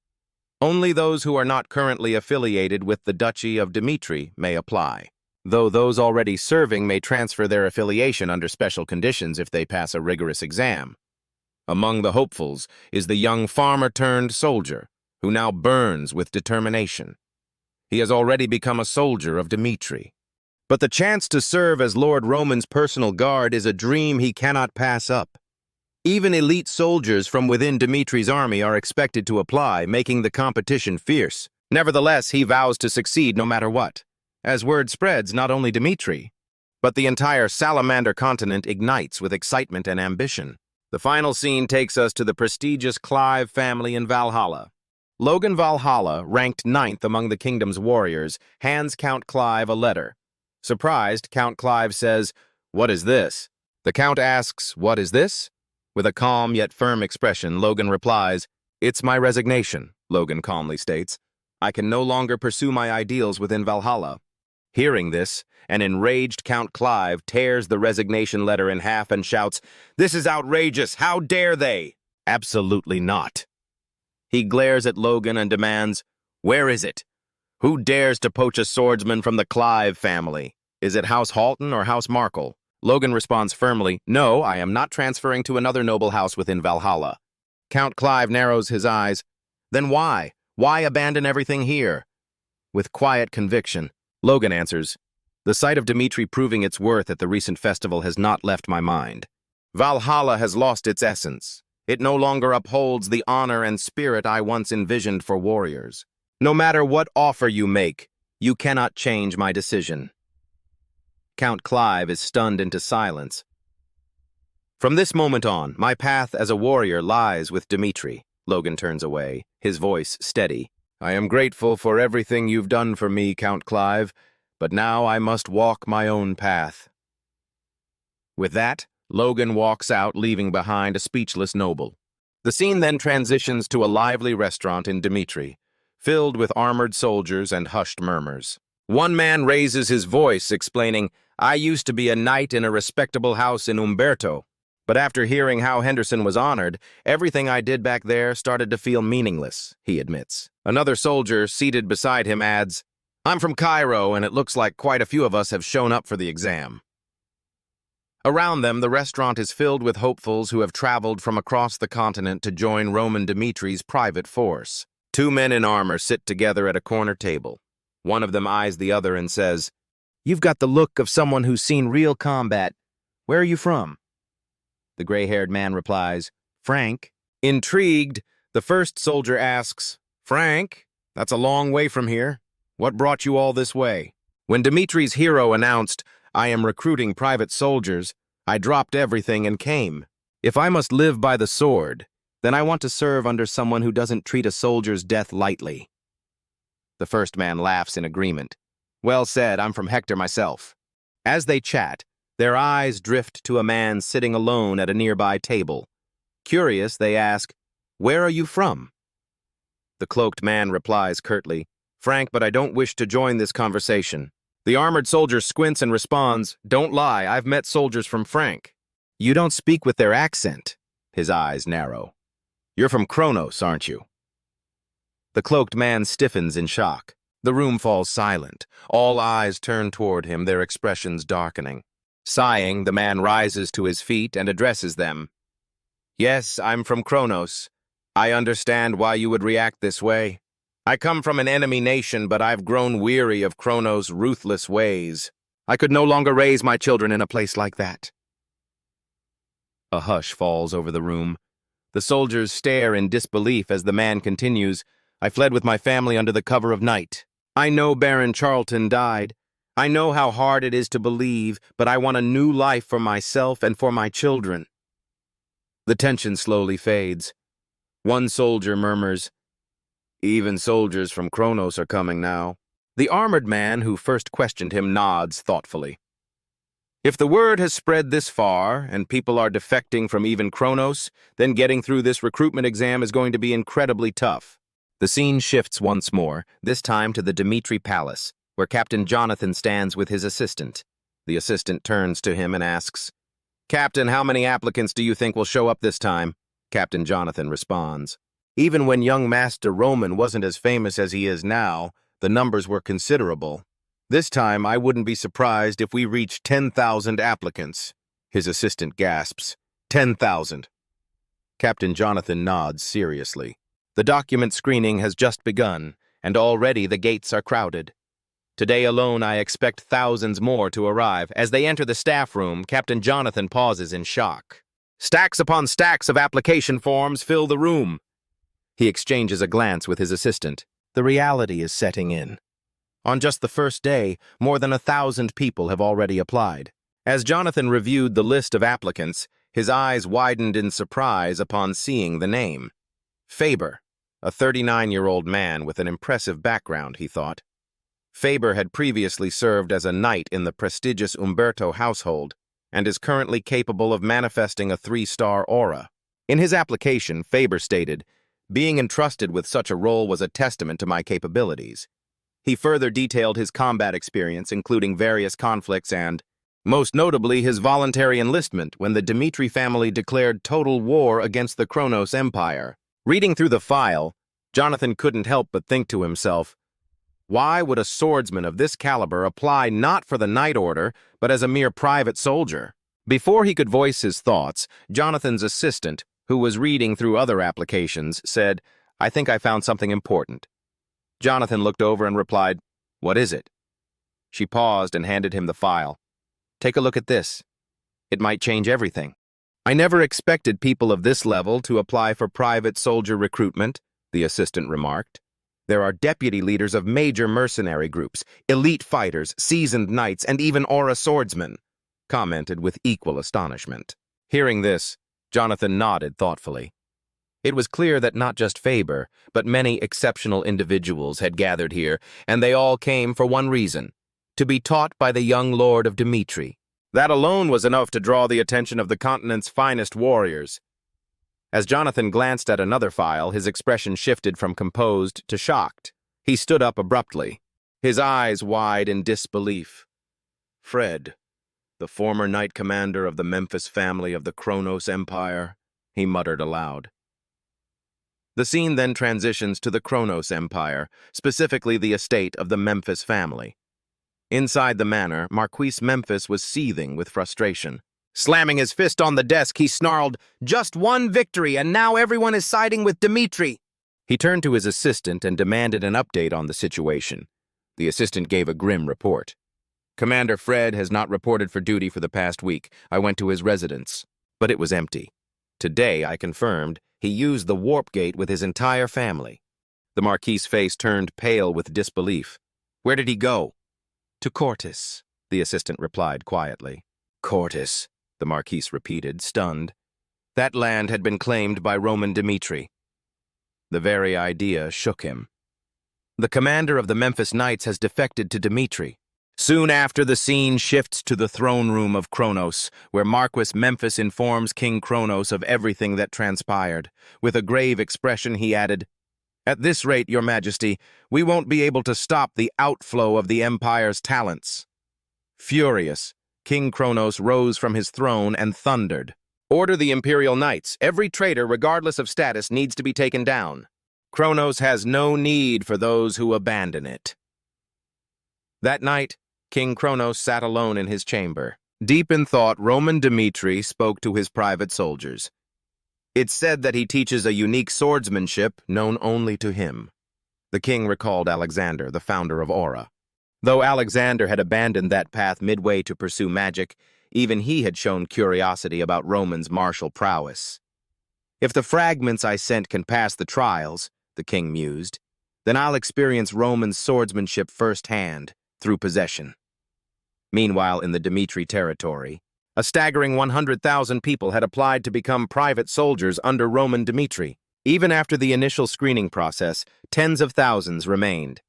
Only those who are not currently affiliated with the Duchy of Dmitri may apply, though those already serving may transfer their affiliation under special conditions if they pass a rigorous exam. Among the hopefuls is the young farmer-turned-soldier, who now burns with determination. He has already become a soldier of Dmitri. But the chance to serve as Lord Roman's personal guard is a dream he cannot pass up. Even elite soldiers from within Dmitri's army are expected to apply, making the competition fierce. Nevertheless, he vows to succeed no matter what. As word spreads, not only Dmitri, but the entire Salamander continent ignites with excitement and ambition. The final scene takes us to the prestigious Clive family in Valhalla. Logan Valhalla, ranked 9th among the kingdom's warriors, hands Count Clive a letter. Surprised, Count Clive says, "What is this?" The Count asks, "What is this?" With a calm yet firm expression, Logan replies, "It's my resignation," Logan calmly states. "I can no longer pursue my ideals within Valhalla." Hearing this, an enraged Count Clive tears the resignation letter in half and shouts, "This is outrageous! How dare they?" "Absolutely not." He glares at Logan and demands, "Where is it? Who dares to poach a swordsman from the Clive family? Is it House Halton or House Markle?" Logan responds firmly, "No, I am not transferring to another noble house within Valhalla." Count Clive narrows his eyes. "Then why? Why abandon everything here?" With quiet conviction, Logan answers, "The sight of Dmitri proving its worth at the recent festival has not left my mind. Valhalla has lost its essence. It no longer upholds the honor and spirit I once envisioned for warriors. No matter what offer you make, you cannot change my decision." Count Clive is stunned into silence. "From this moment on, my path as a warrior lies with Dmitri." Logan turns away, his voice steady. "I am grateful for everything you've done for me, Count Clive, but now I must walk my own path." With that, Logan walks out, leaving behind a speechless noble. The scene then transitions to a lively restaurant in Dmitri, filled with armored soldiers and hushed murmurs. One man raises his voice, explaining, I used to be a knight in a respectable house in Umberto, but after hearing how Henderson was honored, everything I did back there started to feel meaningless, he admits. Another soldier seated beside him adds, I'm from Cairo, and it looks like quite a few of us have shown up for the exam. Around them, the restaurant is filled with hopefuls who have traveled from across the continent to join Roman Dmitri's private force. Two men in armor sit together at a corner table. One of them eyes the other and says, You've got the look of someone who's seen real combat. Where are you from? The gray-haired man replies, Frank. Intrigued, the first soldier asks, Frank, that's a long way from here. What brought you all this way? When Dmitri's hero announced, I am recruiting private soldiers, I dropped everything and came. If I must live by the sword, then I want to serve under someone who doesn't treat a soldier's death lightly. The first man laughs in agreement. Well said, I'm from Hector myself. As they chat, their eyes drift to a man sitting alone at a nearby table. Curious, they ask, Where are you from? The cloaked man replies curtly, Frank, but I don't wish to join this conversation. The armored soldier squints and responds, Don't lie, I've met soldiers from Frank. You don't speak with their accent. His eyes narrow. You're from Kronos, aren't you? The cloaked man stiffens in shock. The room falls silent. All eyes turn toward him, their expressions darkening. Sighing, the man rises to his feet and addresses them. Yes, I'm from Kronos. I understand why you would react this way. I come from an enemy nation, but I've grown weary of Kronos' ruthless ways. I could no longer raise my children in a place like that. A hush falls over the room. The soldiers stare in disbelief as the man continues, I fled with my family under the cover of night. I know Baron Charlton died. I know how hard it is to believe, but I want a new life for myself and for my children. The tension slowly fades. One soldier murmurs, Even soldiers from Kronos are coming now. The armored man who first questioned him nods thoughtfully. If the word has spread this far, and people are defecting from even Kronos, then getting through this recruitment exam is going to be incredibly tough. The scene shifts once more, this time to the Dmitri Palace, where Captain Jonathan stands with his assistant. The assistant turns to him and asks, Captain, how many applicants do you think will show up this time? Captain Jonathan responds, Even when young Master Roman wasn't as famous as he is now, the numbers were considerable. This time, I wouldn't be surprised if we reach 10,000 applicants. His assistant gasps, 10,000. Captain Jonathan nods seriously. The document screening has just begun, and already the gates are crowded. Today alone, I expect thousands more to arrive. As they enter the staff room, Captain Jonathan pauses in shock. Stacks upon stacks of application forms fill the room. He exchanges a glance with his assistant. The reality is setting in. On just the first day, more than 1,000 people have already applied. As Jonathan reviewed the list of applicants, his eyes widened in surprise upon seeing the name. Faber, a 39-year-old man with an impressive background, he thought. Faber had previously served as a knight in the prestigious Umberto household and is currently capable of manifesting a 3-star aura. In his application, Faber stated, Being entrusted with such a role was a testament to my capabilities. He further detailed his combat experience, including various conflicts and, most notably, his voluntary enlistment when the Dmitri family declared total war against the Kronos Empire. Reading through the file, Jonathan couldn't help but think to himself, why would a swordsman of this caliber apply not for the Knight Order, but as a mere private soldier? Before he could voice his thoughts, Jonathan's assistant, who was reading through other applications, said, I think I found something important. Jonathan looked over and replied, What is it? She paused and handed him the file. Take a look at this. It might change everything. I never expected people of this level to apply for private soldier recruitment, the assistant remarked. There are deputy leaders of major mercenary groups, elite fighters, seasoned knights, and even aura swordsmen, commented with equal astonishment. Hearing this, Jonathan nodded thoughtfully. It was clear that not just Faber, but many exceptional individuals had gathered here, and they all came for one reason, to be taught by the young Lord of Dmitri. That alone was enough to draw the attention of the continent's finest warriors. As Jonathan glanced at another file, his expression shifted from composed to shocked. He stood up abruptly, his eyes wide in disbelief. Fred, The former knight commander of the Memphis family of the Kronos Empire, he muttered aloud. The scene then transitions to the Kronos Empire, specifically the estate of the Memphis family. Inside the manor, Marquis Memphis was seething with frustration. Slamming his fist on the desk, he snarled, "Just one victory, and now everyone is siding with Dmitri." He turned to his assistant and demanded an update on the situation. The assistant gave a grim report. "Commander Fred has not reported for duty for the past week. I went to his residence, but it was empty. Today, I confirmed, he used the warp gate with his entire family." The Marquis's face turned pale with disbelief. "Where did he go?" "To Cortis," the assistant replied quietly. "Cortis," the Marquis repeated, stunned. That land had been claimed by Roman Dmitri. The very idea shook him. The commander of the Memphis Knights has defected to Dmitri. Soon after, the scene shifts to the throne room of Kronos, where Marquis Memphis informs King Kronos of everything that transpired. With a grave expression, he added, "At this rate, Your Majesty, we won't be able to stop the outflow of the Empire's talents." Furious, King Kronos rose from his throne and thundered, "Order the Imperial Knights. Every traitor, regardless of status, needs to be taken down. Kronos has no need for those who abandon it." That night, King Kronos sat alone in his chamber. Deep in thought, Roman Dmitri spoke to his private soldiers. It's said that he teaches a unique swordsmanship known only to him. The king recalled Alexander, the founder of Aura. Though Alexander had abandoned that path midway to pursue magic, even he had shown curiosity about Roman's martial prowess. "If the fragments I sent can pass the trials," the king mused, "then I'll experience Roman's swordsmanship firsthand, through possession." Meanwhile, in the Dmitri territory, a staggering 100,000 people had applied to become private soldiers under Roman Dmitri. Even after the initial screening process, tens of thousands remained.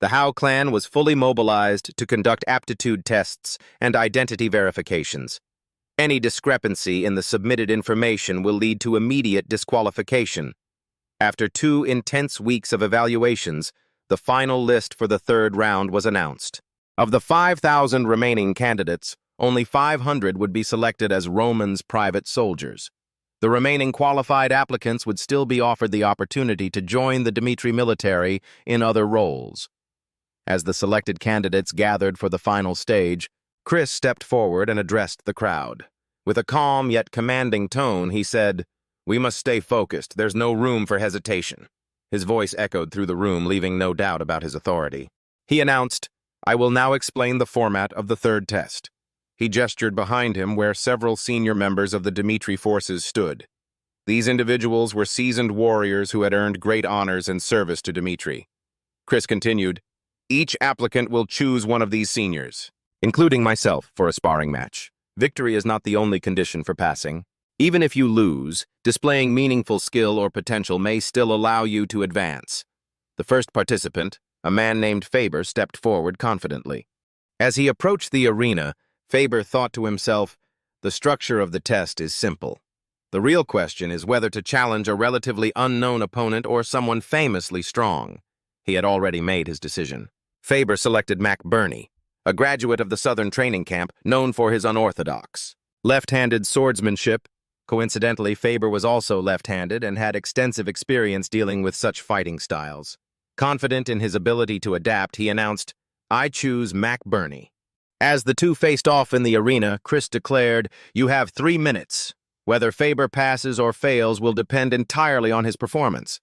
The Hao clan was fully mobilized to conduct aptitude tests and identity verifications. Any discrepancy in the submitted information will lead to immediate disqualification. After 2 intense weeks of evaluations, the final list for the third round was announced. Of the 5,000 remaining candidates, only 500 would be selected as Roman's private soldiers. The remaining qualified applicants would still be offered the opportunity to join the Dmitri military in other roles. As the selected candidates gathered for the final stage, Chris stepped forward and addressed the crowd. With a calm yet commanding tone, he said, "We must stay focused. There's no room for hesitation." His voice echoed through the room, leaving no doubt about his authority. He announced, "I will now explain the format of the third test." He gestured behind him where several senior members of the Dmitri forces stood. These individuals were seasoned warriors who had earned great honors and service to Dmitri. Chris continued, "Each applicant will choose one of these seniors, including myself, for a sparring match. Victory is not the only condition for passing. Even if you lose, displaying meaningful skill or potential may still allow you to advance." The first participant, a man named Faber, stepped forward confidently. As he approached the arena, Faber thought to himself, "The structure of the test is simple. The real question is whether to challenge a relatively unknown opponent or someone famously strong." He had already made his decision. Faber selected Mac Burney, a graduate of the Southern Training Camp known for his unorthodox left-handed swordsmanship. Coincidentally, Faber was also left-handed and had extensive experience dealing with such fighting styles. Confident in his ability to adapt, he announced, "I choose Mac Burney." As the two faced off in the arena, Chris declared, "You have 3 minutes. Whether Faber passes or fails will depend entirely on his performance."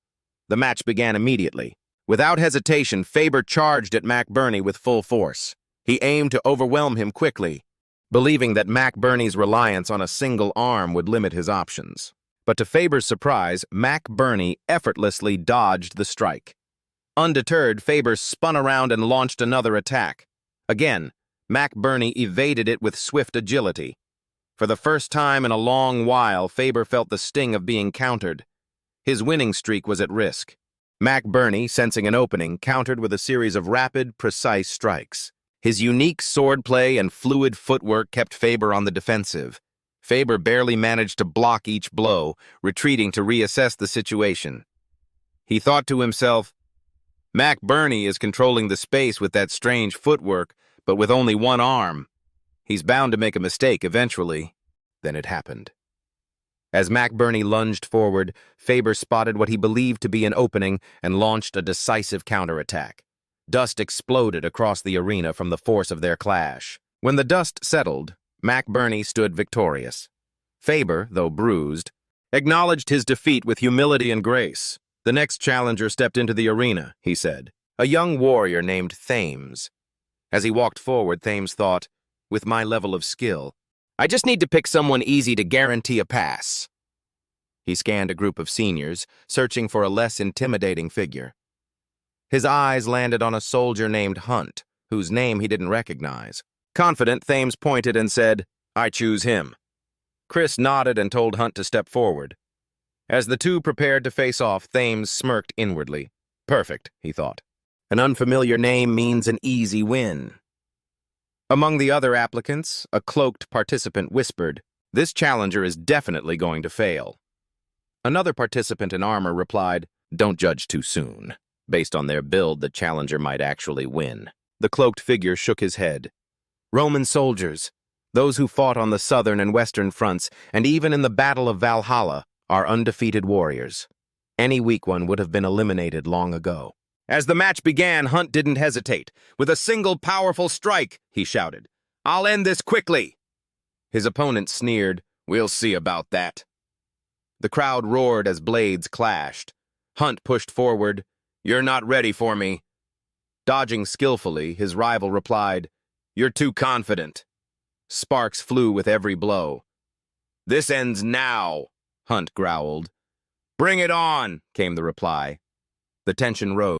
The match began immediately. Without hesitation, Faber charged at Mac Burney with full force. He aimed to overwhelm him quickly, believing that Mac Burney's reliance on a single arm would limit his options. But to Faber's surprise, Mac Burney effortlessly dodged the strike. Undeterred, Faber spun around and launched another attack. Again, Mac Burney evaded it with swift agility. For the first time in a long while, Faber felt the sting of being countered. His winning streak was at risk. Mac Burney, sensing an opening, countered with a series of rapid, precise strikes. His unique swordplay and fluid footwork kept Faber on the defensive. Faber barely managed to block each blow, retreating to reassess the situation. He thought to himself, "Mac Burney is controlling the space with that strange footwork, but with only one arm. He's bound to make a mistake eventually. Then it happened. As McBurney lunged forward, Faber spotted what he believed to be an opening and launched a decisive counterattack. Dust exploded across the arena from the force of their clash. When the dust settled, McBurney stood victorious. Faber, though bruised, acknowledged his defeat with humility and grace. The next challenger stepped into the arena, he said, a young warrior named Thames. As he walked forward, Thames thought, with my level of skill, I just need to pick someone easy to guarantee a pass. He scanned a group of seniors, searching for a less intimidating figure. His eyes landed on a soldier named Hunt, whose name he didn't recognize. Confident, Thames pointed and said, I choose him. Chris nodded and told Hunt to step forward. As the two prepared to face off, Thames smirked inwardly. Perfect, he thought. An unfamiliar name means an easy win. Among the other applicants, a cloaked participant whispered, this challenger is definitely going to fail. Another participant in armor replied, don't judge too soon. Based on their build, the challenger might actually win. The cloaked figure shook his head. Roman soldiers, those who fought on the southern and western fronts, and even in the Battle of Valhalla, are undefeated warriors. Any weak one would have been eliminated long ago. As the match began, Hunt didn't hesitate. With a single powerful strike, he shouted, I'll end this quickly. His opponent sneered, we'll see about that. The crowd roared as blades clashed. Hunt pushed forward, you're not ready for me. Dodging skillfully, his rival replied, you're too confident. Sparks flew with every blow. This ends now, Hunt growled. Bring it on, came the reply. The tension rose.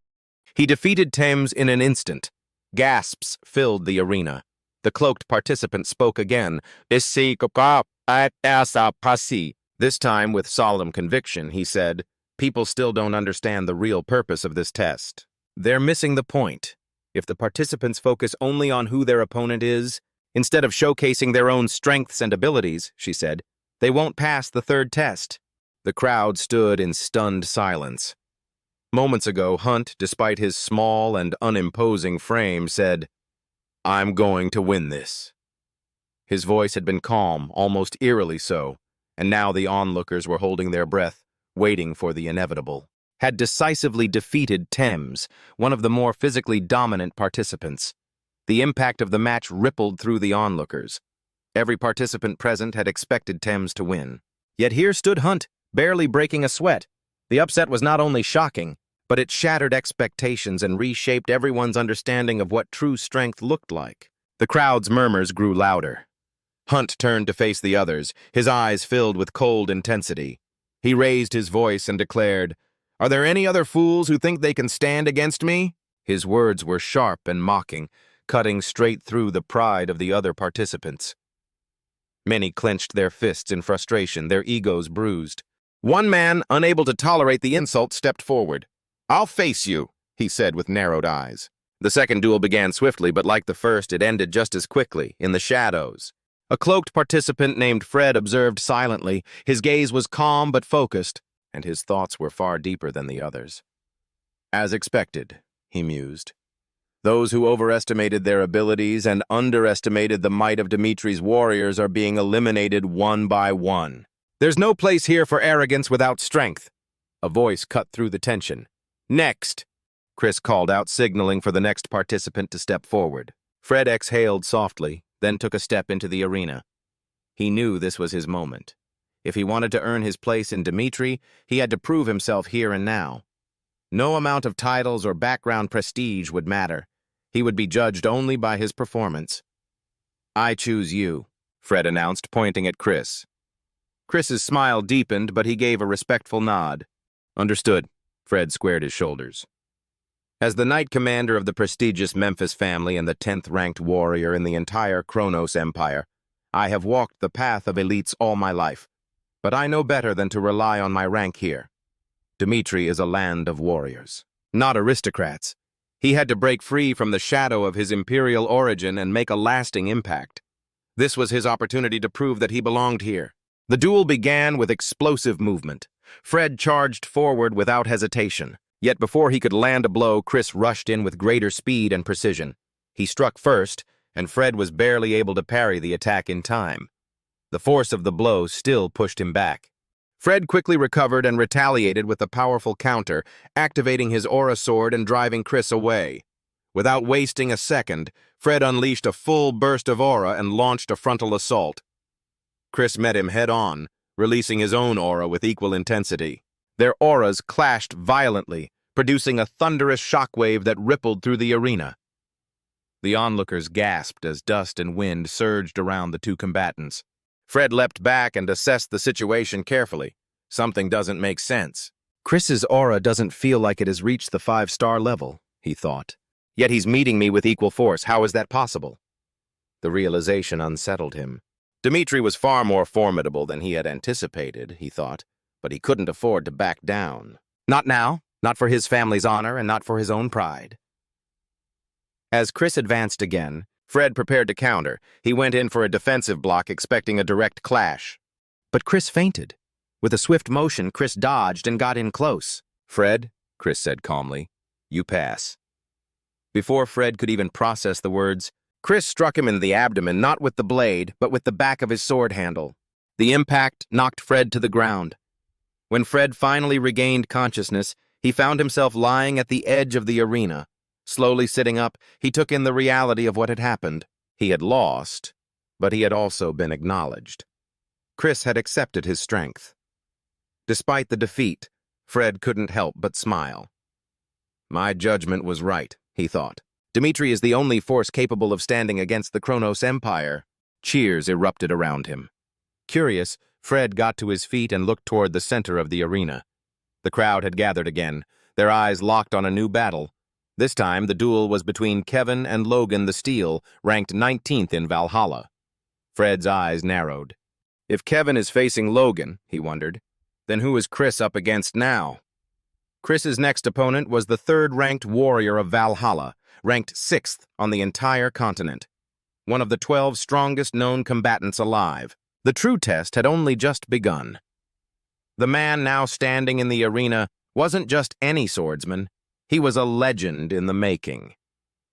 He defeated Thames in an instant. Gasps filled the arena. The cloaked participant spoke again. This time, with solemn conviction, he said, people still don't understand the real purpose of this test. They're missing the point. If the participants focus only on who their opponent is, instead of showcasing their own strengths and abilities, she said, they won't pass the third test. The crowd stood in stunned silence. Moments ago, Hunt, despite his small and unimposing frame, said, I'm going to win this. His voice had been calm, almost eerily so, and now the onlookers were holding their breath, waiting for the inevitable. Had decisively defeated Thames, one of the more physically dominant participants. The impact of the match rippled through the onlookers. Every participant present had expected Thames to win. Yet here stood Hunt, barely breaking a sweat. The upset was not only shocking, but it shattered expectations and reshaped everyone's understanding of what true strength looked like. The crowd's murmurs grew louder. Hunt turned to face the others, his eyes filled with cold intensity. He raised his voice and declared, Are there any other fools who think they can stand against me? His words were sharp and mocking, cutting straight through the pride of the other participants. Many clenched their fists in frustration, their egos bruised. One man, unable to tolerate the insult, stepped forward. I'll face you, he said with narrowed eyes. The second duel began swiftly, but like the first, it ended just as quickly, in the shadows. A cloaked participant named Fred observed silently. His gaze was calm but focused, and his thoughts were far deeper than the others. As expected, he mused. Those who overestimated their abilities and underestimated the might of Dmitri's warriors are being eliminated one by one. There's no place here for arrogance without strength. A voice cut through the tension. Next, Chris called out, signaling for the next participant to step forward. Fred exhaled softly, then took a step into the arena. He knew this was his moment. If he wanted to earn his place in Dmitri, he had to prove himself here and now. No amount of titles or background prestige would matter. He would be judged only by his performance. I choose you, Fred announced, pointing at Chris. Chris's smile deepened, but he gave a respectful nod. Understood, Fred squared his shoulders. As the Knight Commander of the prestigious Memphis family and the 10th-ranked warrior in the entire Kronos Empire, I have walked the path of elites all my life, but I know better than to rely on my rank here. Dmitri is a land of warriors, not aristocrats. He had to break free from the shadow of his imperial origin and make a lasting impact. This was his opportunity to prove that he belonged here. The duel began with explosive movement. Fred charged forward without hesitation. Yet before he could land a blow, Chris rushed in with greater speed and precision. He struck first, and Fred was barely able to parry the attack in time. The force of the blow still pushed him back. Fred quickly recovered and retaliated with a powerful counter, activating his aura sword and driving Chris away. Without wasting a second, Fred unleashed a full burst of aura and launched a frontal assault. Chris met him head-on, releasing his own aura with equal intensity. Their auras clashed violently, producing a thunderous shockwave that rippled through the arena. The onlookers gasped as dust and wind surged around the two combatants. Fred leapt back and assessed the situation carefully. Something doesn't make sense. Chris's aura doesn't feel like it has reached the 5-star level, he thought. Yet he's meeting me with equal force. How is that possible? The realization unsettled him. Dmitri was far more formidable than he had anticipated, he thought, but he couldn't afford to back down. Not now, not for his family's honor, and not for his own pride. As Chris advanced again, Fred prepared to counter. He went in for a defensive block, expecting a direct clash. But Chris feinted. With a swift motion, Chris dodged and got in close. "Fred," Chris said calmly, "you pass." Before Fred could even process the words, Chris struck him in the abdomen, not with the blade, but with the back of his sword handle. The impact knocked Fred to the ground. When Fred finally regained consciousness, he found himself lying at the edge of the arena. Slowly sitting up, he took in the reality of what had happened. He had lost, but he had also been acknowledged. Chris had accepted his strength. Despite the defeat, Fred couldn't help but smile. My judgment was right, he thought. Dmitri is the only force capable of standing against the Kronos Empire. Cheers erupted around him. Curious, Fred got to his feet and looked toward the center of the arena. The crowd had gathered again, their eyes locked on a new battle. This time, the duel was between Kevin and Logan the Steel, ranked 19th in Valhalla. Fred's eyes narrowed. If Kevin is facing Logan, he wondered, then who is Chris up against now? Chris's next opponent was the third-ranked warrior of Valhalla, ranked 6th on the entire continent. One of the 12 strongest known combatants alive. The true test had only just begun. The man now standing in the arena wasn't just any swordsman. He was a legend in the making.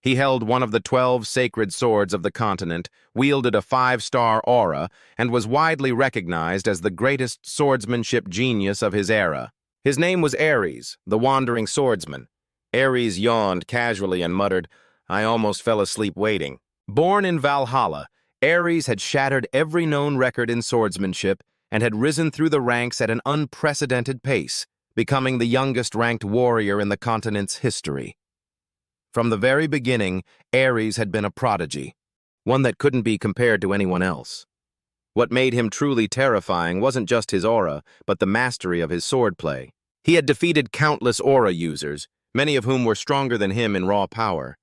He held one of the 12 sacred swords of the continent, wielded a 5-star aura, and was widely recognized as the greatest swordsmanship genius of his era. His name was Ares, the wandering swordsman. Ares yawned casually and muttered, "I almost fell asleep waiting." Born in Valhalla, Ares had shattered every known record in swordsmanship and had risen through the ranks at an unprecedented pace, becoming the youngest-ranked warrior in the continent's history. From the very beginning, Ares had been a prodigy, one that couldn't be compared to anyone else. What made him truly terrifying wasn't just his aura, but the mastery of his swordplay. He had defeated countless aura users, many of whom were stronger than him in raw power.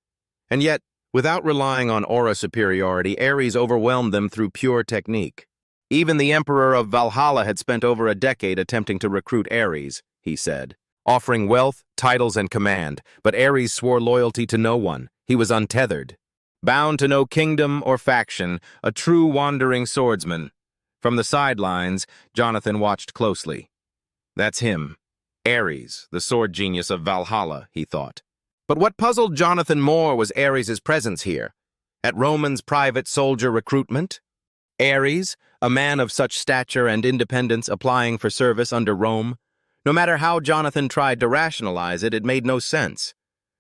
And yet, without relying on aura superiority, Ares overwhelmed them through pure technique. Even the Emperor of Valhalla had spent over a decade attempting to recruit Ares, he said, offering wealth, titles, and command, but Ares swore loyalty to no one. He was untethered. Bound to no kingdom or faction, a true wandering swordsman. From the sidelines, Jonathan watched closely. That's him. Ares, the sword genius of Valhalla, he thought. But what puzzled Jonathan more was Ares' presence here. At Roman's private soldier recruitment? Ares, a man of such stature and independence applying for service under Rome? No matter how Jonathan tried to rationalize it, it made no sense.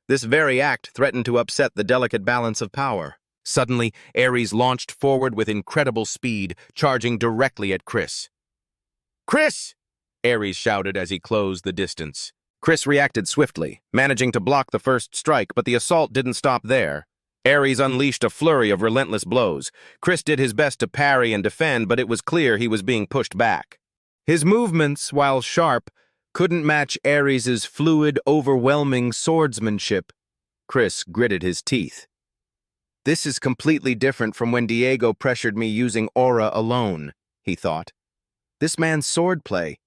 This very act threatened to upset the delicate balance of power. Suddenly, Ares launched forward with incredible speed, charging directly at Chris. "Chris!" Ares shouted as he closed the distance. Chris reacted swiftly, managing to block the first strike, but the assault didn't stop there. Ares unleashed a flurry of relentless blows. Chris did his best to parry and defend, but it was clear he was being pushed back. His movements, while sharp, couldn't match Ares' fluid, overwhelming swordsmanship. Chris gritted his teeth. This is completely different from when Diego pressured me using aura alone, he thought. This man's swordplay,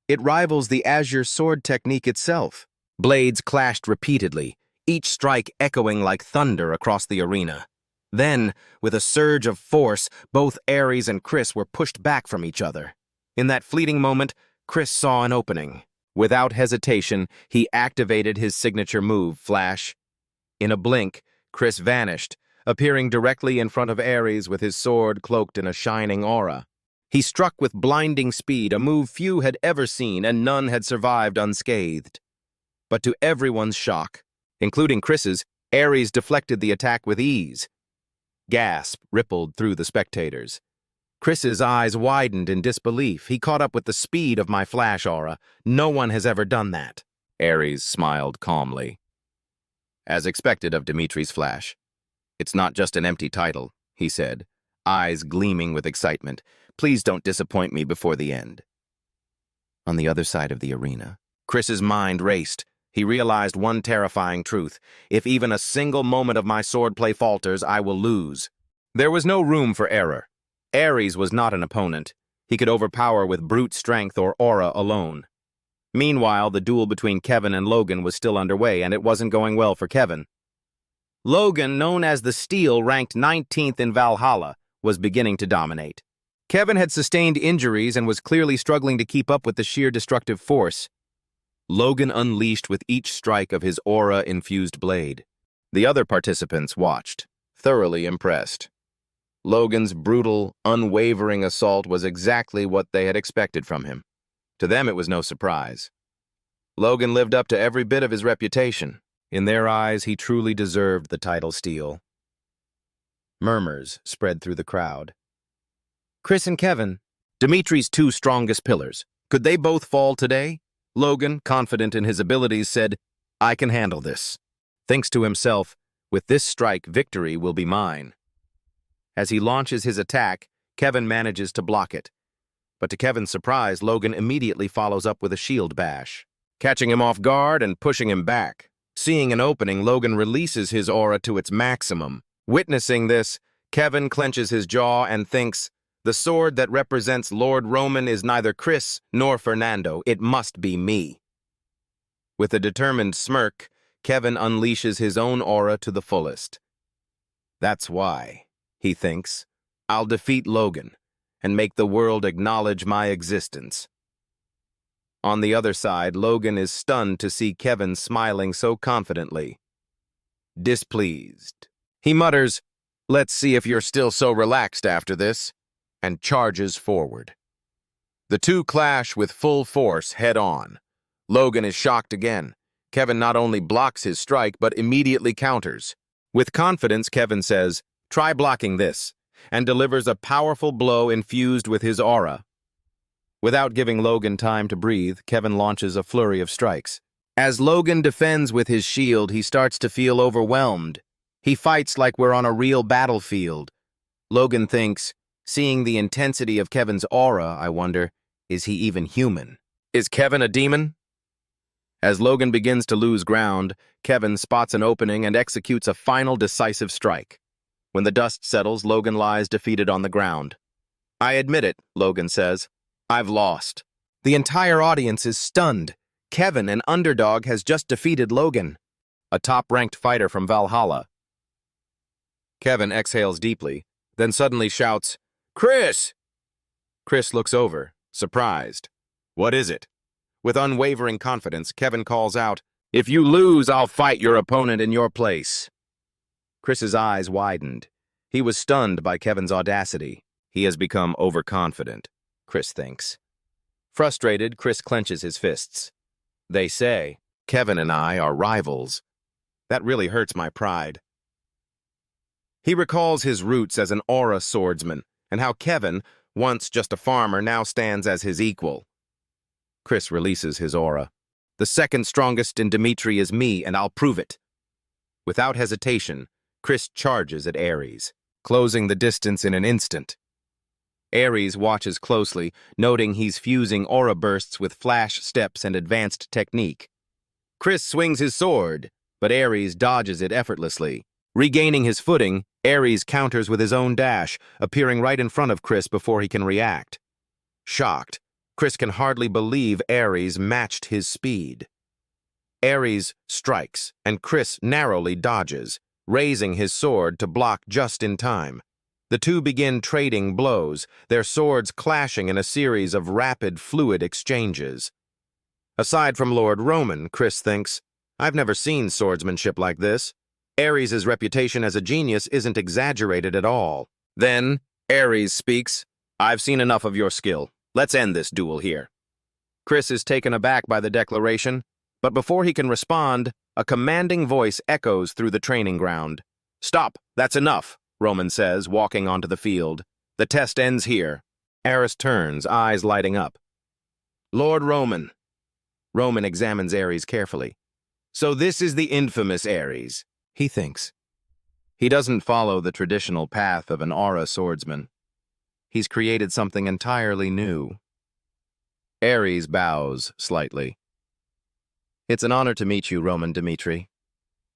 it rivals the Azure sword technique itself. Blades clashed repeatedly, each strike echoing like thunder across the arena. Then, with a surge of force, both Ares and Chris were pushed back from each other. In that fleeting moment, Chris saw an opening. Without hesitation, he activated his signature move, Flash. In a blink, Chris vanished, appearing directly in front of Ares with his sword cloaked in a shining aura. He struck with blinding speed, a move few had ever seen and none had survived unscathed. But to everyone's shock, including Chris's, Ares deflected the attack with ease. Gasp rippled through the spectators. Chris's eyes widened in disbelief. He caught up with the speed of my flash aura. No one has ever done that. Ares smiled calmly. As expected of Dmitri's flash. It's not just an empty title, he said, eyes gleaming with excitement. Please don't disappoint me before the end. On the other side of the arena, Chris's mind raced. He realized one terrifying truth. If even a single moment of my swordplay falters, I will lose. There was no room for error. Ares was not an opponent. He could overpower with brute strength or aura alone. Meanwhile, the duel between Kevin and Logan was still underway, and it wasn't going well for Kevin. Logan, known as the Steel, ranked 19th in Valhalla, was beginning to dominate. Kevin had sustained injuries and was clearly struggling to keep up with the sheer destructive force. Logan unleashed with each strike of his aura-infused blade. The other participants watched, thoroughly impressed. Logan's brutal, unwavering assault was exactly what they had expected from him. To them, it was no surprise. Logan lived up to every bit of his reputation. In their eyes, he truly deserved the title steal. Murmurs spread through the crowd. Chris and Kevin, Dmitri's two strongest pillars. Could they both fall today? Logan, confident in his abilities, said, I can handle this. Thinks to himself, with this strike, victory will be mine. As he launches his attack, Kevin manages to block it. But to Kevin's surprise, Logan immediately follows up with a shield bash, catching him off guard and pushing him back. Seeing an opening, Logan releases his aura to its maximum. Witnessing this, Kevin clenches his jaw and thinks, the sword that represents Lord Roman is neither Chris nor Fernando. It must be me. With a determined smirk, Kevin unleashes his own aura to the fullest. That's why, he thinks, I'll defeat Logan and make the world acknowledge my existence. On the other side, Logan is stunned to see Kevin smiling so confidently. Displeased. He mutters, let's see if you're still so relaxed after this, and charges forward. The two clash with full force head-on. Logan is shocked again. Kevin not only blocks his strike, but immediately counters. With confidence, Kevin says, try blocking this, and delivers a powerful blow infused with his aura. Without giving Logan time to breathe, Kevin launches a flurry of strikes. As Logan defends with his shield, he starts to feel overwhelmed. He fights like we're on a real battlefield. Logan thinks, seeing the intensity of Kevin's aura, I wonder, is he even human? Is Kevin a demon? As Logan begins to lose ground, Kevin spots an opening and executes a final decisive strike. When the dust settles, Logan lies defeated on the ground. I admit it, Logan says. I've lost. The entire audience is stunned. Kevin, an underdog, has just defeated Logan, a top-ranked fighter from Valhalla. Kevin exhales deeply, then suddenly shouts, Chris! Chris looks over, surprised. What is it? With unwavering confidence, Kevin calls out, if you lose, I'll fight your opponent in your place. Chris's eyes widened. He was stunned by Kevin's audacity. He has become overconfident, Chris thinks. Frustrated, Chris clenches his fists. They say, Kevin and I are rivals. That really hurts my pride. He recalls his roots as an aura swordsman, and how Kevin, once just a farmer, now stands as his equal. Chris releases his aura. The second strongest in Dmitri is me, and I'll prove it. Without hesitation, Chris charges at Ares, closing the distance in an instant. Ares watches closely, noting he's fusing aura bursts with flash steps and advanced technique. Chris swings his sword, but Ares dodges it effortlessly. Regaining his footing, Ares counters with his own dash, appearing right in front of Chris before he can react. Shocked, Chris can hardly believe Ares matched his speed. Ares strikes, and Chris narrowly dodges, raising his sword to block just in time. The two begin trading blows, their swords clashing in a series of rapid, fluid exchanges. Aside from Lord Roman, Chris thinks, I've never seen swordsmanship like this. Ares' reputation as a genius isn't exaggerated at all. Then, Ares speaks, "I've seen enough of your skill. Let's end this duel here." Chris is taken aback by the declaration, but before he can respond, a commanding voice echoes through the training ground. "Stop, that's enough," Roman says, walking onto the field. "The test ends here." Ares turns, eyes lighting up. "Lord Roman." Roman examines Ares carefully. "So this is the infamous Ares," he thinks. He doesn't follow the traditional path of an aura swordsman. He's created something entirely new. Ares bows slightly. "It's an honor to meet you, Roman Dmitri.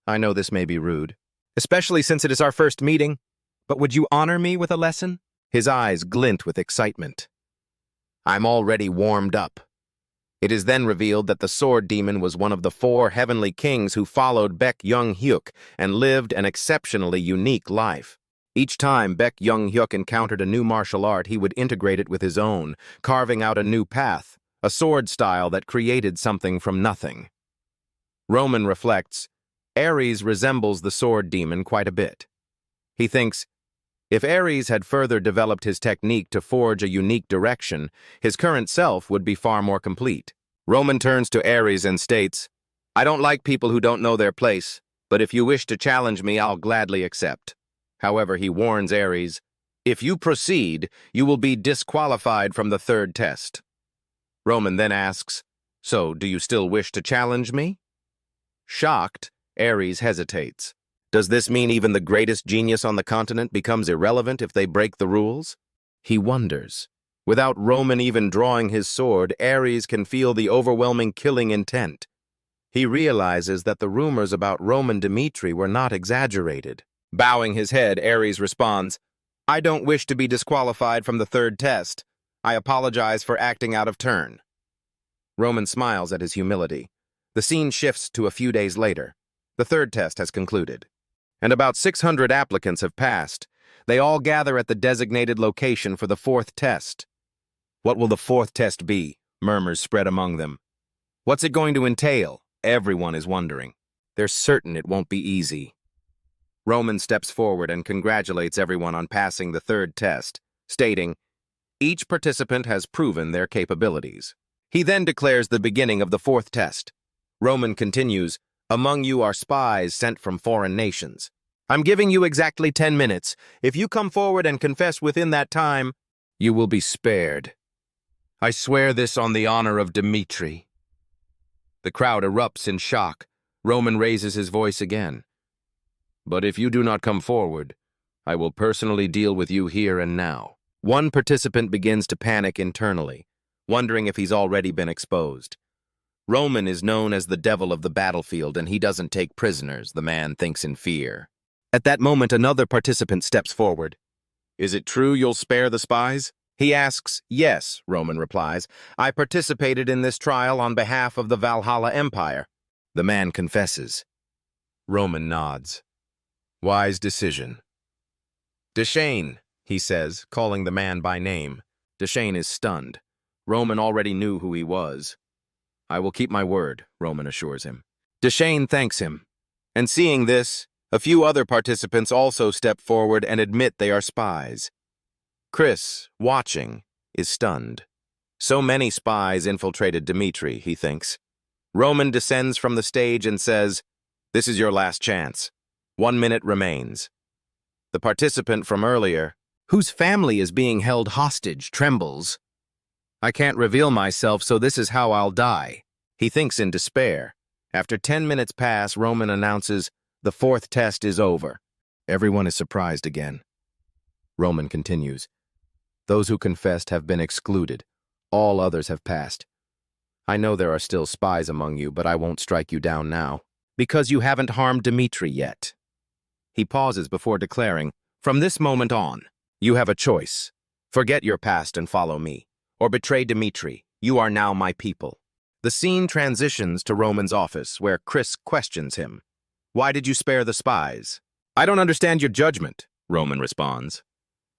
I know this may be rude, especially since it is our first meeting, but would you honor me with a lesson?" His eyes glint with excitement. "I'm already warmed up." It is then revealed that the sword demon was one of the 4 heavenly kings who followed Baek Young-hyuk and lived an exceptionally unique life. Each time Baek Young-hyuk encountered a new martial art, he would integrate it with his own, carving out a new path, a sword style that created something from nothing. Roman reflects, Ares resembles the sword demon quite a bit. He thinks, if Ares had further developed his technique to forge a unique direction, his current self would be far more complete. Roman turns to Ares and states, "I don't like people who don't know their place, but if you wish to challenge me, I'll gladly accept." However, he warns Ares, "If you proceed, you will be disqualified from the 3rd test." Roman then asks, "So, do you still wish to challenge me?" Shocked, Ares hesitates. Does this mean even the greatest genius on the continent becomes irrelevant if they break the rules? He wonders. Without Roman even drawing his sword, Ares can feel the overwhelming killing intent. He realizes that the rumors about Roman Dmitri were not exaggerated. Bowing his head, Ares responds, "I don't wish to be disqualified from the 3rd test. I apologize for acting out of turn." Roman smiles at his humility. The scene shifts to a few days later. The 3rd test has concluded, and about 600 applicants have passed. They all gather at the designated location for the 4th test. "What will the 4th test be?" murmurs spread among them. "What's it going to entail?" Everyone is wondering. They're certain it won't be easy. Roman steps forward and congratulates everyone on passing the 3rd test, stating, "Each participant has proven their capabilities." He then declares the beginning of the 4th test. Roman continues, "Among you are spies sent from foreign nations. I'm giving you exactly 10 minutes. If you come forward and confess within that time, you will be spared. I swear this on the honor of Dmitri." The crowd erupts in shock. Roman raises his voice again. "But if you do not come forward, I will personally deal with you here and now." One participant begins to panic internally, wondering if he's already been exposed. Roman is known as the devil of the battlefield, and he doesn't take prisoners, the man thinks in fear. At that moment, another participant steps forward. "Is it true you'll spare the spies?" He asks. "Yes," Roman replies. "I participated in this trial on behalf of the Valhalla Empire." The man confesses. Roman nods. "Wise decision." "Deshane," he says, calling the man by name. Deshane is stunned. Roman already knew who he was. "I will keep my word," Roman assures him. Deshane thanks him. And seeing this, a few other participants also step forward and admit they are spies. Chris, watching, is stunned. So many spies infiltrated Dmitri, he thinks. Roman descends from the stage and says, "This is your last chance. 1 minute remains." The participant from earlier, whose family is being held hostage, trembles. "I can't reveal myself, so this is how I'll die," he thinks in despair. After 10 minutes pass, Roman announces, "The 4th test is over." Everyone is surprised again. Roman continues, "Those who confessed have been excluded. All others have passed. I know there are still spies among you, but I won't strike you down now, because you haven't harmed Dmitri yet." He pauses before declaring, "From this moment on, you have a choice. Forget your past and follow me, or betray Dmitri. You are now my people." The scene transitions to Roman's office, where Chris questions him. "Why did you spare the spies?" "I don't understand your judgment," Roman responds.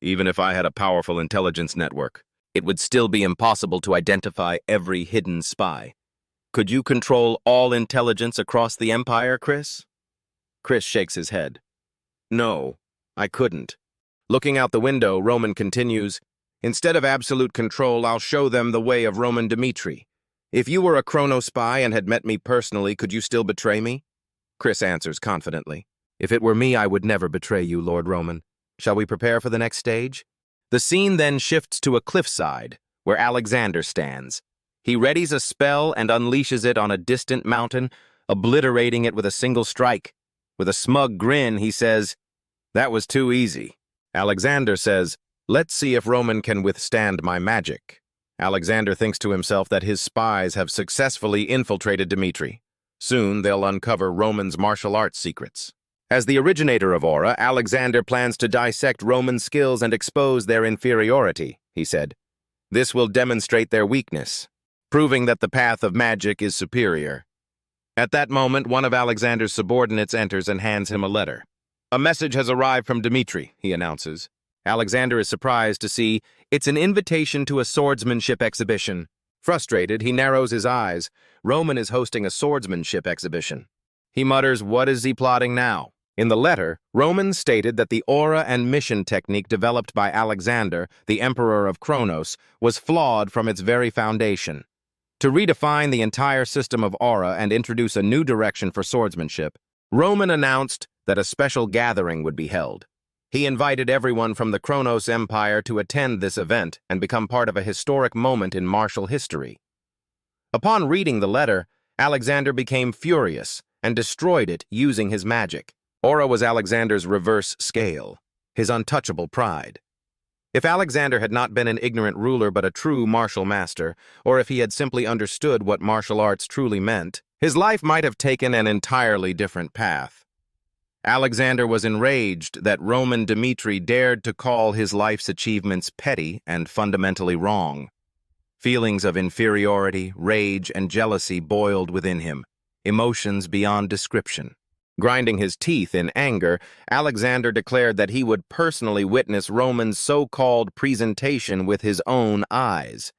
"Even if I had a powerful intelligence network, it would still be impossible to identify every hidden spy. Could you control all intelligence across the Empire, Chris?" Chris shakes his head. No, I couldn't. Looking out the window, Roman continues, instead of absolute control, I'll show them the way of Roman Dmitri. If you were a chrono spy and had met me personally, could you still betray me? Chris answers confidently. If it were me, I would never betray you, Lord Roman. Shall we prepare for the next stage? The scene then shifts to a cliffside, where Alexander stands. He readies a spell and unleashes it on a distant mountain, obliterating it with a single strike. With a smug grin, he says, "That was too easy." Alexander says, "Let's see if Roman can withstand my magic." Alexander thinks to himself that his spies have successfully infiltrated Dmitri. Soon they'll uncover Roman's martial arts secrets. As the originator of Aura, Alexander plans to dissect Roman's skills and expose their inferiority, he said. This will demonstrate their weakness, proving that the path of magic is superior. At that moment, one of Alexander's subordinates enters and hands him a letter. A message has arrived from Dmitri, he announces. Alexander is surprised to see it's an invitation to a swordsmanship exhibition. Frustrated, he narrows his eyes. Roman is hosting a swordsmanship exhibition. He mutters, what is he plotting now? In the letter, Roman stated that the aura and mission technique developed by Alexander, the Emperor of Kronos, was flawed from its very foundation. To redefine the entire system of aura and introduce a new direction for swordsmanship, Roman announced that a special gathering would be held. He invited everyone from the Kronos Empire to attend this event and become part of a historic moment in martial history. Upon reading the letter, Alexander became furious and destroyed it using his magic. Aura was Alexander's reverse scale, his untouchable pride. If Alexander had not been an ignorant ruler but a true martial master, or if he had simply understood what martial arts truly meant, his life might have taken an entirely different path. Alexander was enraged that Roman Dmitri dared to call his life's achievements petty and fundamentally wrong. Feelings of inferiority, rage, and jealousy boiled within him, emotions beyond description. Grinding his teeth in anger, Alexander declared that he would personally witness Roman's so-called presentation with his own eyes.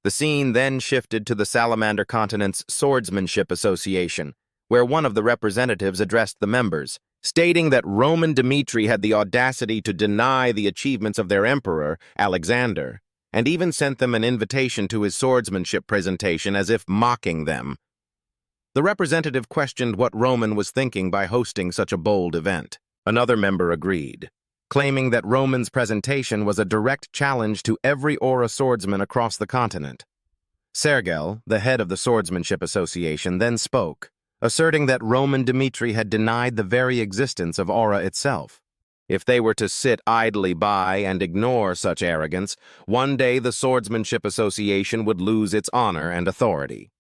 The scene then shifted to the Salamander Continent's Swordsmanship Association, where one of the representatives addressed the members, stating that Roman Dmitri had the audacity to deny the achievements of their emperor, Alexander, and even sent them an invitation to his swordsmanship presentation as if mocking them. The representative questioned what Roman was thinking by hosting such a bold event. Another member agreed, claiming that Roman's presentation was a direct challenge to every aura swordsman across the continent. Sergel, the head of the Swordsmanship Association, then spoke, asserting that Roman Dmitri had denied the very existence of aura itself. If they were to sit idly by and ignore such arrogance, one day the Swordsmanship Association would lose its honor and authority.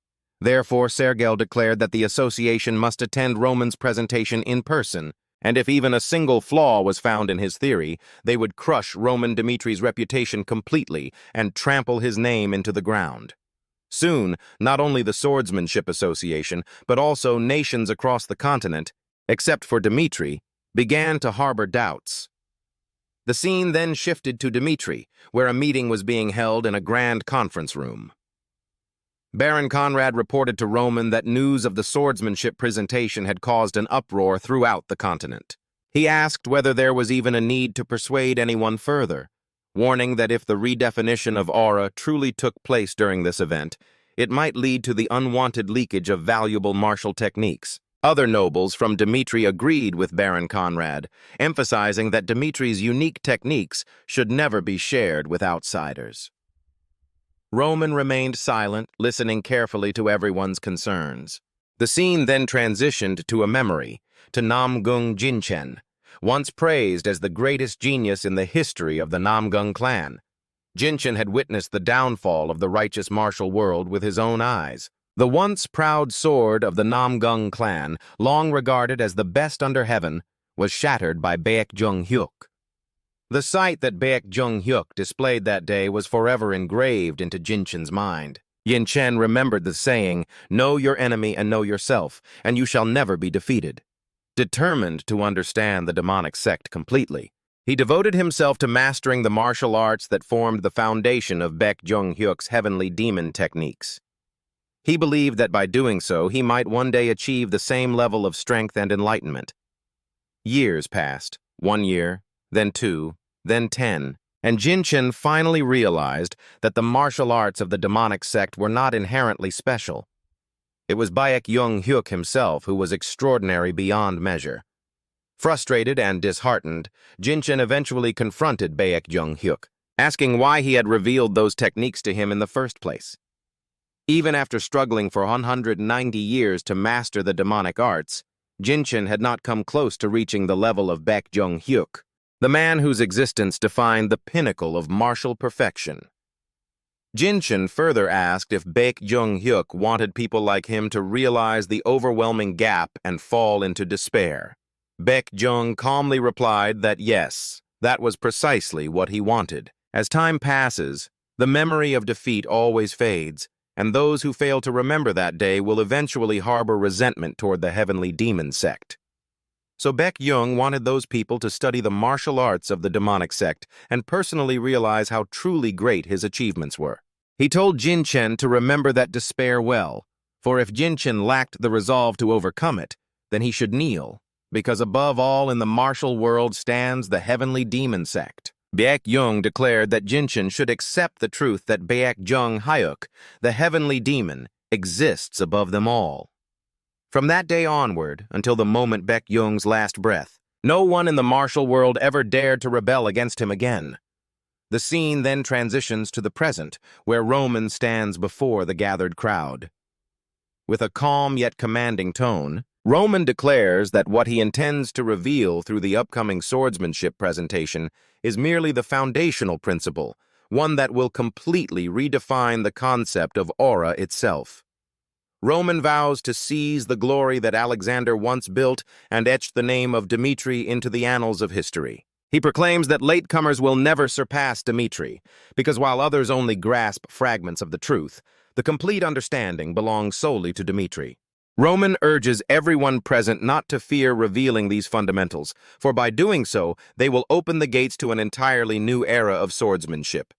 Therefore, Sergel declared that the association must attend Roman's presentation in person, and if even a single flaw was found in his theory, they would crush Roman Dmitri's reputation completely and trample his name into the ground. Soon, not only the Swordsmanship Association, but also nations across the continent, except for Dmitri, began to harbor doubts. The scene then shifted to Dmitri, where a meeting was being held in a grand conference room. Baron Conrad reported to Roman that news of the swordsmanship presentation had caused an uproar throughout the continent. He asked whether there was even a need to persuade anyone further, warning that if the redefinition of aura truly took place during this event, it might lead to the unwanted leakage of valuable martial techniques. Other nobles from Dmitri agreed with Baron Conrad, emphasizing that Dmitri's unique techniques should never be shared with outsiders. Roman remained silent, listening carefully to everyone's concerns. The scene then transitioned to a memory, to Namgung Jinchen, once praised as the greatest genius in the history of the Namgung clan. Jinchen had witnessed the downfall of the righteous martial world with his own eyes. The once proud sword of the Namgung clan, long regarded as the best under heaven, was shattered by Baek Jung-hyuk. The sight that Baek Jung-hyuk displayed that day was forever engraved into Jinchen's mind. Yin Chen remembered the saying, "Know your enemy and know yourself, and you shall never be defeated." Determined to understand the demonic sect completely, he devoted himself to mastering the martial arts that formed the foundation of Baek Jung-hyuk's heavenly demon techniques. He believed that by doing so, he might one day achieve the same level of strength and enlightenment. Years passed, 1 year, then 2, then 10, and Jinchen finally realized that the martial arts of the demonic sect were not inherently special. It was Baek Young-hyuk himself who was extraordinary beyond measure. Frustrated and disheartened, Jinchen eventually confronted Baek Young-hyuk, asking why he had revealed those techniques to him in the first place. Even after struggling for 190 years to master the demonic arts, Jinchen had not come close to reaching the level of Baek Young-hyuk, the man whose existence defined the pinnacle of martial perfection. Jinchen further asked if Baek Young-hyuk wanted people like him to realize the overwhelming gap and fall into despair. Baek Jung calmly replied that yes, that was precisely what he wanted. As time passes, the memory of defeat always fades, and those who fail to remember that day will eventually harbor resentment toward the heavenly demon sect. So Baek Jung wanted those people to study the martial arts of the demonic sect and personally realize how truly great his achievements were. He told Jinchen to remember that despair well, for if Jinchen lacked the resolve to overcome it, then he should kneel, because above all in the martial world stands the heavenly demon sect. Baek Jung declared that Jinchen should accept the truth that Baek Jung-hyuk, the heavenly demon, exists above them all. From that day onward, until the moment Baek Jung's last breath, no one in the martial world ever dared to rebel against him again. The scene then transitions to the present, where Roman stands before the gathered crowd. With a calm yet commanding tone, Roman declares that what he intends to reveal through the upcoming swordsmanship presentation is merely the foundational principle, one that will completely redefine the concept of aura itself. Roman vows to seize the glory that Alexander once built and etch the name of Dmitri into the annals of history. He proclaims that latecomers will never surpass Dmitri, because while others only grasp fragments of the truth, the complete understanding belongs solely to Dmitri. Roman urges everyone present not to fear revealing these fundamentals, for by doing so, they will open the gates to an entirely new era of swordsmanship.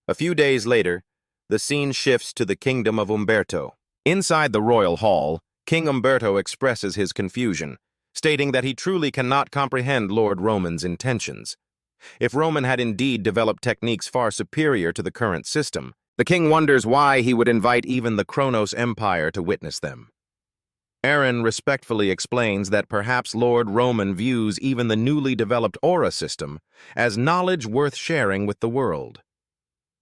A few days later, the scene shifts to the kingdom of Umberto. Inside the royal hall, King Umberto expresses his confusion, stating that he truly cannot comprehend Lord Roman's intentions. If Roman had indeed developed techniques far superior to the current system, the king wonders why he would invite even the Kronos Empire to witness them. Aaron respectfully explains that perhaps Lord Roman views even the newly developed aura system as knowledge worth sharing with the world.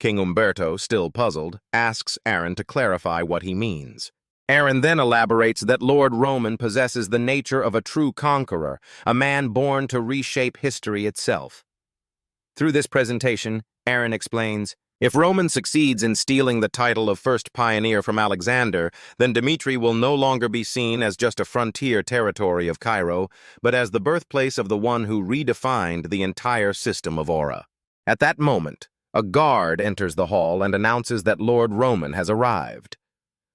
King Umberto, still puzzled, asks Aaron to clarify what he means. Aaron then elaborates that Lord Roman possesses the nature of a true conqueror, a man born to reshape history itself. Through this presentation, Aaron explains, if Roman succeeds in stealing the title of first pioneer from Alexander, then Dmitri will no longer be seen as just a frontier territory of Cairo, but as the birthplace of the one who redefined the entire system of aura. At that moment, a guard enters the hall and announces that Lord Roman has arrived.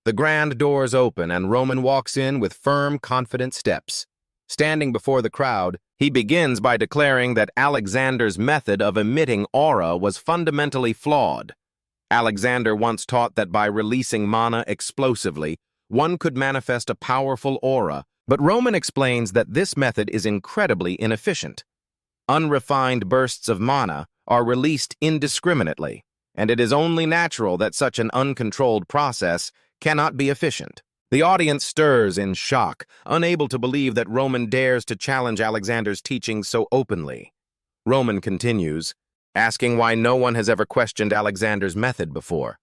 The grand doors open and Roman walks in with firm, confident steps. Standing before the crowd, he begins by declaring that Alexander's method of emitting aura was fundamentally flawed. Alexander once taught that by releasing mana explosively, one could manifest a powerful aura, but Roman explains that this method is incredibly inefficient. Unrefined bursts of mana are released indiscriminately, and it is only natural that such an uncontrolled process cannot be efficient. The audience stirs in shock, unable to believe that Roman dares to challenge Alexander's teachings so openly. Roman continues, asking why no one has ever questioned Alexander's method before.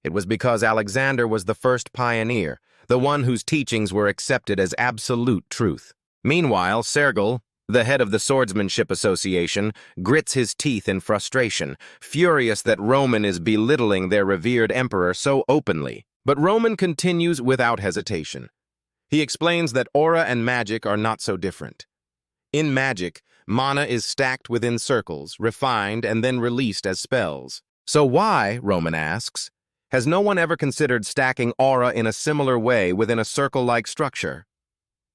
It was because Alexander was the first pioneer, the one whose teachings were accepted as absolute truth. Meanwhile, Sergel, the head of the Swordsmanship Association, grits his teeth in frustration, furious that Roman is belittling their revered emperor so openly. But Roman continues without hesitation. He explains that aura and magic are not so different. In magic, mana is stacked within circles, refined, and then released as spells. So why, Roman asks, has no one ever considered stacking aura in a similar way within a circle-like structure?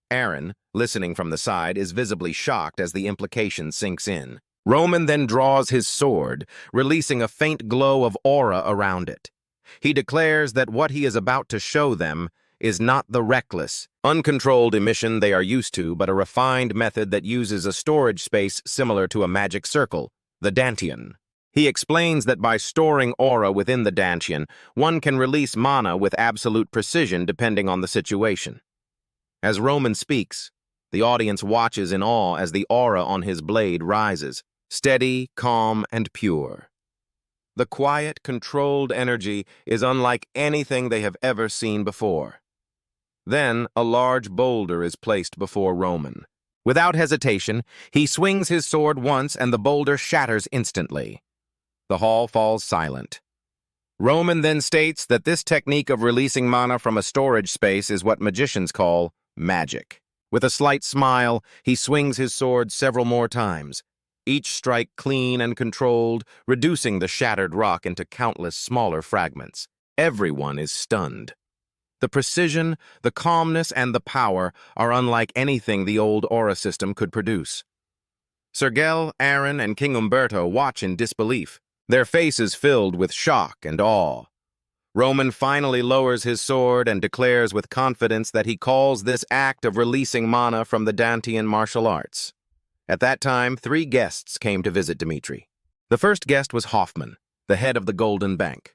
Aaron, listening from the side, is visibly shocked as the implication sinks in. Roman then draws his sword, releasing a faint glow of aura around it. He declares that what he is about to show them is not the reckless, uncontrolled emission they are used to, but a refined method that uses a storage space similar to a magic circle, the Dantian. He explains that by storing aura within the Dantian, one can release mana with absolute precision depending on the situation. As Roman speaks, the audience watches in awe as the aura on his blade rises, steady, calm, and pure. The quiet, controlled energy is unlike anything they have ever seen before. Then, a large boulder is placed before Roman. Without hesitation, he swings his sword once and the boulder shatters instantly. The hall falls silent. Roman then states that this technique of releasing mana from a storage space is what magicians call magic. With a slight smile, he swings his sword several more times, each strike clean and controlled, reducing the shattered rock into countless smaller fragments. Everyone is stunned. The precision, the calmness, and the power are unlike anything the old aura system could produce. Sergel, Aaron, and King Umberto watch in disbelief, their faces filled with shock and awe. Roman finally lowers his sword and declares with confidence that he calls this act of releasing mana from the Dantian martial arts. At that time, 3 guests came to visit Dmitri. The first guest was Hoffman, the head of the Golden Bank.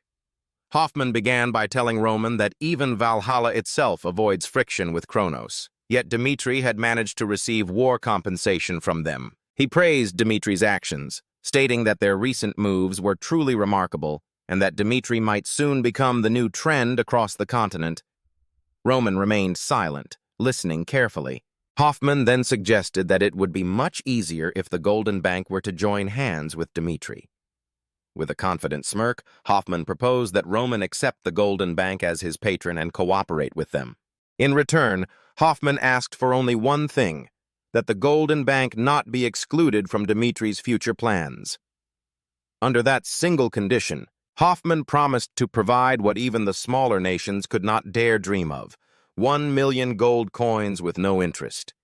Hoffman began by telling Roman that even Valhalla itself avoids friction with Kronos, yet Dmitri had managed to receive war compensation from them. He praised Dmitri's actions, stating that their recent moves were truly remarkable and that Dmitri might soon become the new trend across the continent. Roman remained silent, listening carefully. Hoffman then suggested that it would be much easier if the Golden Bank were to join hands with Dmitri. With a confident smirk, Hoffman proposed that Roman accept the Golden Bank as his patron and cooperate with them. In return, Hoffman asked for only one thing, that the Golden Bank not be excluded from Dmitri's future plans. Under that single condition, Hoffman promised to provide what even the smaller nations could not dare dream of, 1 million gold coins with no interest.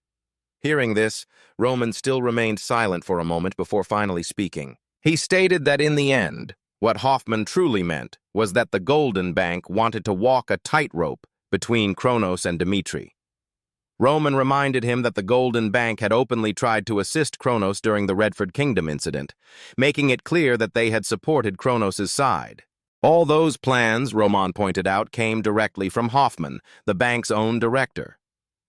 Hearing this, Roman still remained silent for a moment before finally speaking. He stated that in the end, what Hoffman truly meant was that the Golden Bank wanted to walk a tightrope between Kronos and Dmitri. Roman reminded him that the Golden Bank had openly tried to assist Kronos during the Redford Kingdom incident, making it clear that they had supported Kronos' side. All those plans, Roman pointed out, came directly from Hoffman, the bank's own director.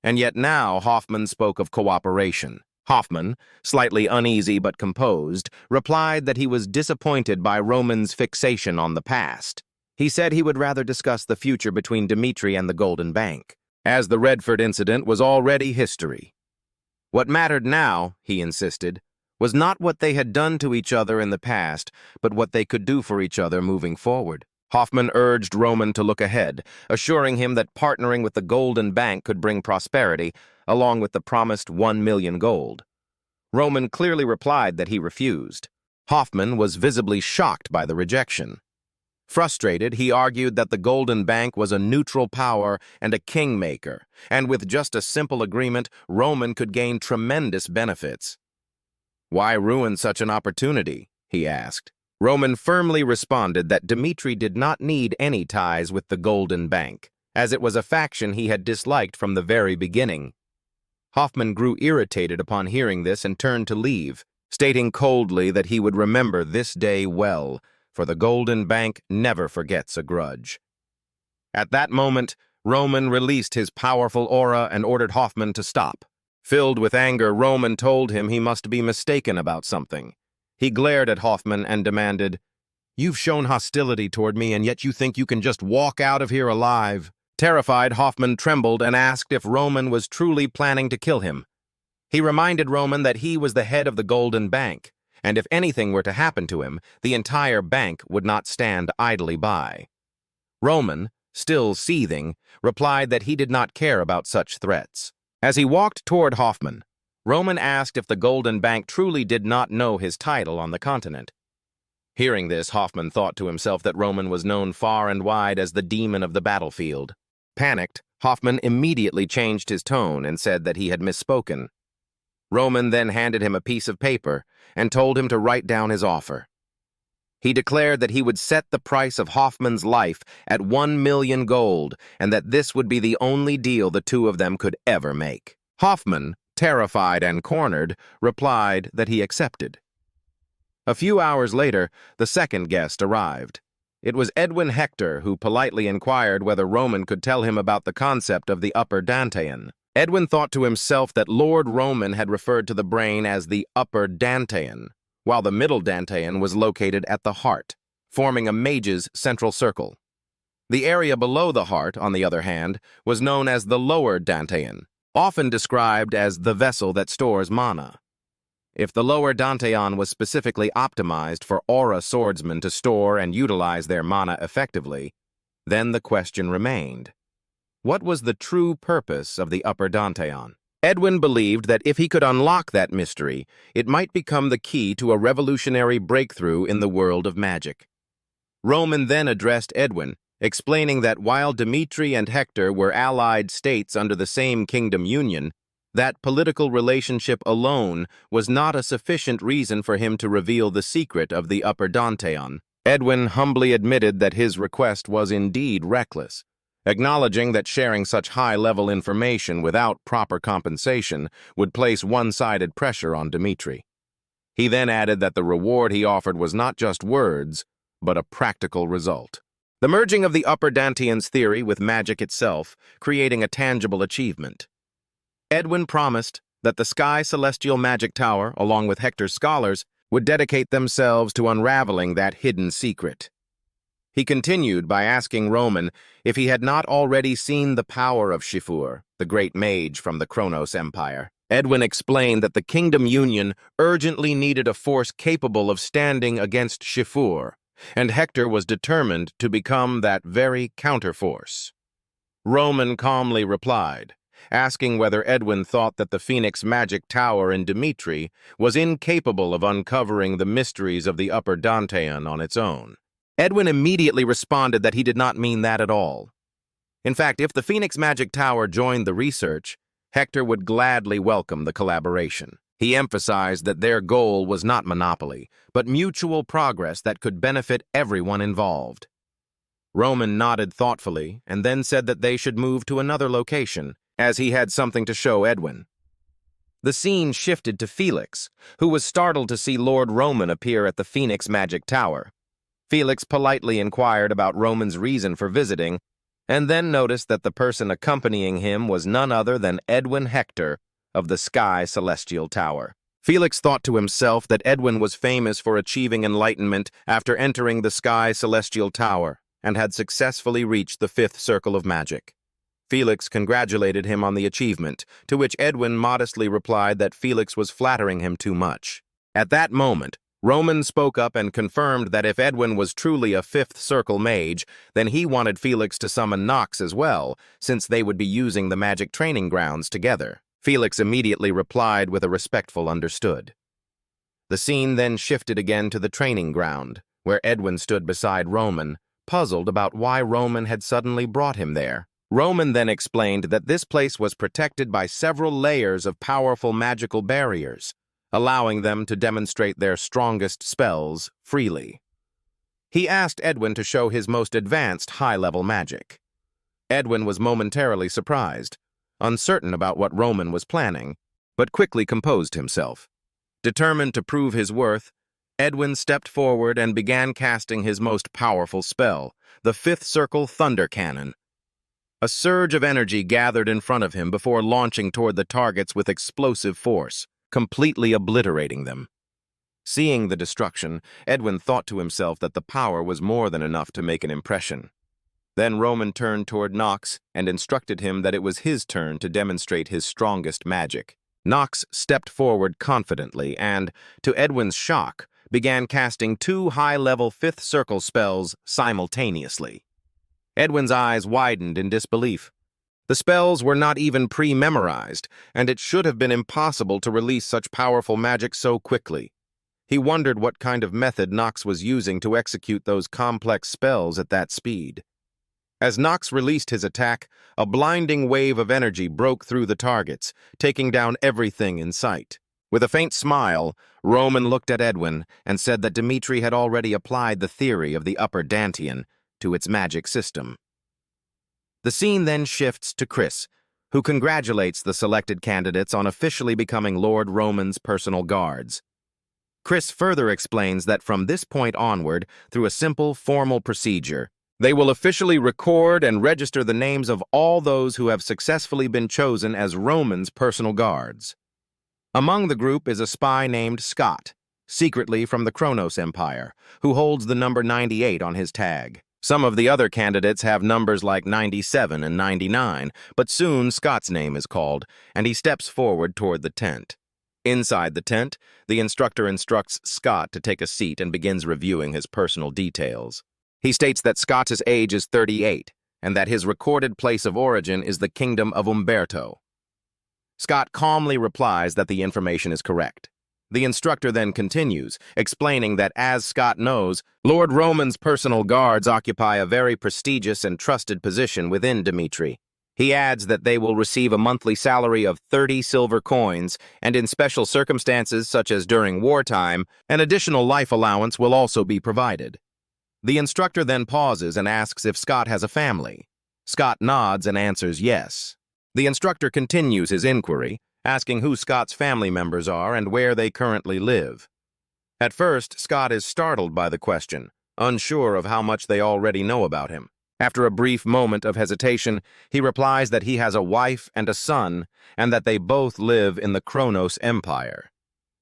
And yet now Hoffman spoke of cooperation. Hoffman, slightly uneasy but composed, replied that he was disappointed by Roman's fixation on the past. He said he would rather discuss the future between Dmitri and the Golden Bank, as the Redford incident was already history. What mattered now, he insisted, was not what they had done to each other in the past, but what they could do for each other moving forward. Hoffman urged Roman to look ahead, assuring him that partnering with the Golden Bank could bring prosperity, along with the promised 1 million gold. Roman clearly replied that he refused. Hoffman was visibly shocked by the rejection. Frustrated, he argued that the Golden Bank was a neutral power and a kingmaker, and with just a simple agreement, Roman could gain tremendous benefits. Why ruin such an opportunity? He asked. Roman firmly responded that Dmitri did not need any ties with the Golden Bank, as it was a faction he had disliked from the very beginning. Hoffman grew irritated upon hearing this and turned to leave, stating coldly that he would remember this day well, for the Golden Bank never forgets a grudge. At that moment, Roman released his powerful aura and ordered Hoffman to stop. Filled with anger, Roman told him he must be mistaken about something. He glared at Hoffman and demanded, "You've shown hostility toward me, and yet you think you can just walk out of here alive." Terrified, Hoffman trembled and asked if Roman was truly planning to kill him. He reminded Roman that he was the head of the Golden Bank, and if anything were to happen to him, the entire bank would not stand idly by. Roman, still seething, replied that he did not care about such threats. As he walked toward Hoffman, Roman asked if the Golden Bank truly did not know his title on the continent. Hearing this, Hoffman thought to himself that Roman was known far and wide as the demon of the battlefield. Panicked, Hoffman immediately changed his tone and said that he had misspoken. Roman then handed him a piece of paper and told him to write down his offer. He declared that he would set the price of Hoffman's life at 1,000,000 gold, and that this would be the only deal the two of them could ever make. Hoffman, terrified and cornered, replied that he accepted. A few hours later, the second guest arrived. It was Edwin Hector, who politely inquired whether Roman could tell him about the concept of the upper Dantean. Edwin thought to himself that Lord Roman had referred to the brain as the upper Dantean, while the middle Dantean was located at the heart, forming a mage's central circle. The area below the heart, on the other hand, was known as the lower Dantean, often described as the vessel that stores mana. If the lower Dantean was specifically optimized for aura swordsmen to store and utilize their mana effectively, then the question remained: what was the true purpose of the upper Dantean? Edwin believed that if he could unlock that mystery, it might become the key to a revolutionary breakthrough in the world of magic. Roman then addressed Edwin, explaining that while Dmitri and Hector were allied states under the same kingdom union, that political relationship alone was not a sufficient reason for him to reveal the secret of the upper Dantean. Edwin humbly admitted that his request was indeed reckless, acknowledging that sharing such high-level information without proper compensation would place one-sided pressure on Dmitri. He then added that the reward he offered was not just words, but a practical result. The merging of the upper Dantean's theory with magic itself, creating a tangible achievement. Edwin promised that the Sky Celestial Magic Tower, along with Hector's scholars, would dedicate themselves to unraveling that hidden secret. He continued by asking Roman if he had not already seen the power of Shifur, the great mage from the Kronos Empire. Edwin explained that the Kingdom Union urgently needed a force capable of standing against Shifur, and Hector was determined to become that very counterforce. Roman calmly replied, asking whether Edwin thought that the Phoenix Magic Tower in Dmitri was incapable of uncovering the mysteries of the upper Dantean on its own. Edwin immediately responded that he did not mean that at all. In fact, if the Phoenix Magic Tower joined the research, Hector would gladly welcome the collaboration. He emphasized that their goal was not monopoly, but mutual progress that could benefit everyone involved. Roman nodded thoughtfully and then said that they should move to another location, as he had something to show Edwin. The scene shifted to Felix, who was startled to see Lord Roman appear at the Phoenix Magic Tower. Felix politely inquired about Roman's reason for visiting, and then noticed that the person accompanying him was none other than Edwin Hector of the Sky Celestial Tower. Felix thought to himself that Edwin was famous for achieving enlightenment after entering the Sky Celestial Tower and had successfully reached the fifth circle of magic. Felix congratulated him on the achievement, to which Edwin modestly replied that Felix was flattering him too much. At that moment, Roman spoke up and confirmed that if Edwin was truly a fifth circle mage, then he wanted Felix to summon Nox as well, since they would be using the magic training grounds together. Felix immediately replied with a respectful understood. The scene then shifted again to the training ground, where Edwin stood beside Roman, puzzled about why Roman had suddenly brought him there. Roman then explained that this place was protected by several layers of powerful magical barriers, allowing them to demonstrate their strongest spells freely. He asked Edwin to show his most advanced high-level magic. Edwin was momentarily surprised, uncertain about what Roman was planning, but quickly composed himself. Determined to prove his worth, Edwin stepped forward and began casting his most powerful spell, the Fifth Circle Thunder Cannon. A surge of energy gathered in front of him before launching toward the targets with explosive force, completely obliterating them. Seeing the destruction, Edwin thought to himself that the power was more than enough to make an impression. Then Roman turned toward Nox and instructed him that it was his turn to demonstrate his strongest magic. Nox stepped forward confidently and, to Edwin's shock, began casting 2 high-level fifth circle spells simultaneously. Edwin's eyes widened in disbelief. The spells were not even pre-memorized, and it should have been impossible to release such powerful magic so quickly. He wondered what kind of method Nox was using to execute those complex spells at that speed. As Nox released his attack, a blinding wave of energy broke through the targets, taking down everything in sight. With a faint smile, Roman looked at Edwin and said that Dmitri had already applied the theory of the upper Dantian to its magic system. The scene then shifts to Chris, who congratulates the selected candidates on officially becoming Lord Roman's personal guards. Chris further explains that from this point onward, through a simple, formal procedure, they will officially record and register the names of all those who have successfully been chosen as Roman's personal guards. Among the group is a spy named Scott, secretly from the Kronos Empire, who holds the number 98 on his tag. Some of the other candidates have numbers like 97 and 99, but soon Scott's name is called, and he steps forward toward the tent. Inside the tent, the instructor instructs Scott to take a seat and begins reviewing his personal details. He states that Scott's age is 38, and that his recorded place of origin is the kingdom of Umberto. Scott calmly replies that the information is correct. The instructor then continues, explaining that, as Scott knows, Lord Roman's personal guards occupy a very prestigious and trusted position within Dmitri. He adds that they will receive a monthly salary of 30 silver coins, and in special circumstances, such as during wartime, an additional life allowance will also be provided. The instructor then pauses and asks if Scott has a family. Scott nods and answers yes. The instructor continues his inquiry, asking who Scott's family members are and where they currently live. At first, Scott is startled by the question, unsure of how much they already know about him. After a brief moment of hesitation, he replies that he has a wife and a son, and that they both live in the Kronos Empire.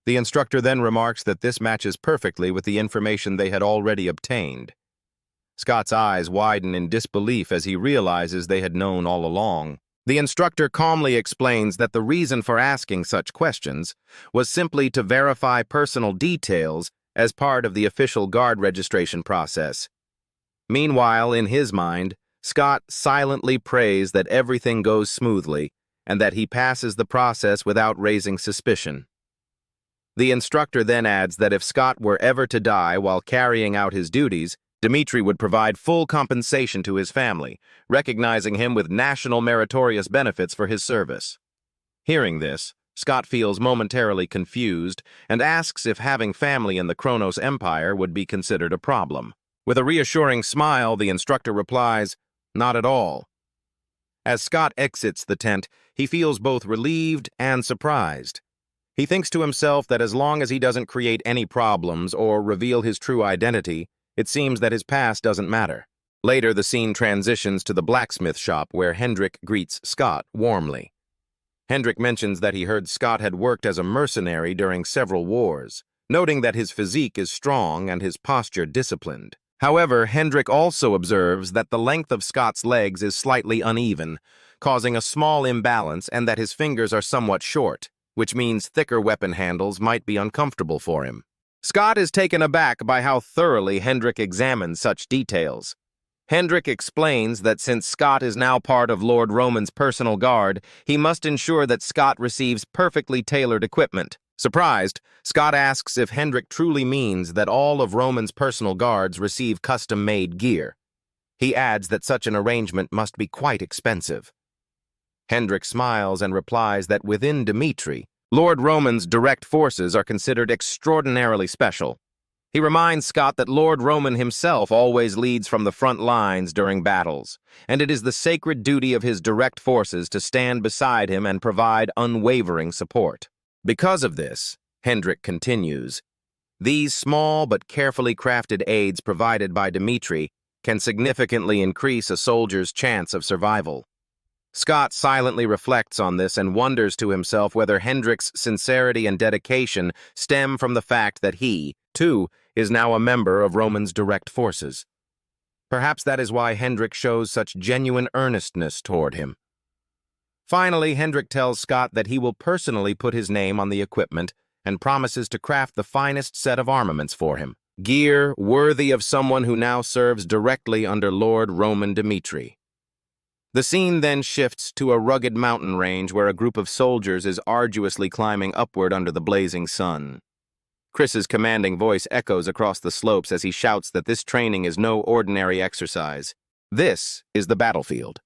The instructor then remarks that this matches perfectly with the information they had already obtained. Scott's eyes widen in disbelief as he realizes they had known all along. The instructor calmly explains that the reason for asking such questions was simply to verify personal details as part of the official guard registration process. Meanwhile, in his mind, Scott silently prays that everything goes smoothly and that he passes the process without raising suspicion. The instructor then adds that if Scott were ever to die while carrying out his duties, Dmitri would provide full compensation to his family, recognizing him with national meritorious benefits for his service. Hearing this, Scott feels momentarily confused and asks if having family in the Kronos Empire would be considered a problem. With a reassuring smile, the instructor replies, "Not at all." As Scott exits the tent, he feels both relieved and surprised. He thinks to himself that as long as he doesn't create any problems or reveal his true identity, it seems that his past doesn't matter. Later, the scene transitions to the blacksmith shop where Hendrik greets Scott warmly. Hendrik mentions that he heard Scott had worked as a mercenary during several wars, noting that his physique is strong and his posture disciplined. However, Hendrik also observes that the length of Scott's legs is slightly uneven, causing a small imbalance, and that his fingers are somewhat short, which means thicker weapon handles might be uncomfortable for him. Scott is taken aback by how thoroughly Hendrik examines such details. Hendrik explains that since Scott is now part of Lord Roman's personal guard, he must ensure that Scott receives perfectly tailored equipment. Surprised, Scott asks if Hendrik truly means that all of Roman's personal guards receive custom-made gear. He adds that such an arrangement must be quite expensive. Hendrik smiles and replies that within Dmitri, Lord Roman's direct forces are considered extraordinarily special. He reminds Scott that Lord Roman himself always leads from the front lines during battles, and it is the sacred duty of his direct forces to stand beside him and provide unwavering support. Because of this, Hendrik continues, these small but carefully crafted aids provided by Dmitri can significantly increase a soldier's chance of survival. Scott silently reflects on this and wonders to himself whether Hendrik's sincerity and dedication stem from the fact that he, too, is now a member of Roman's direct forces. Perhaps that is why Hendrik shows such genuine earnestness toward him. Finally, Hendrik tells Scott that he will personally put his name on the equipment and promises to craft the finest set of armaments for him, gear worthy of someone who now serves directly under Lord Roman Dmitri. The scene then shifts to a rugged mountain range where a group of soldiers is arduously climbing upward under the blazing sun. Chris's commanding voice echoes across the slopes as he shouts that this training is no ordinary exercise. This is the battlefield.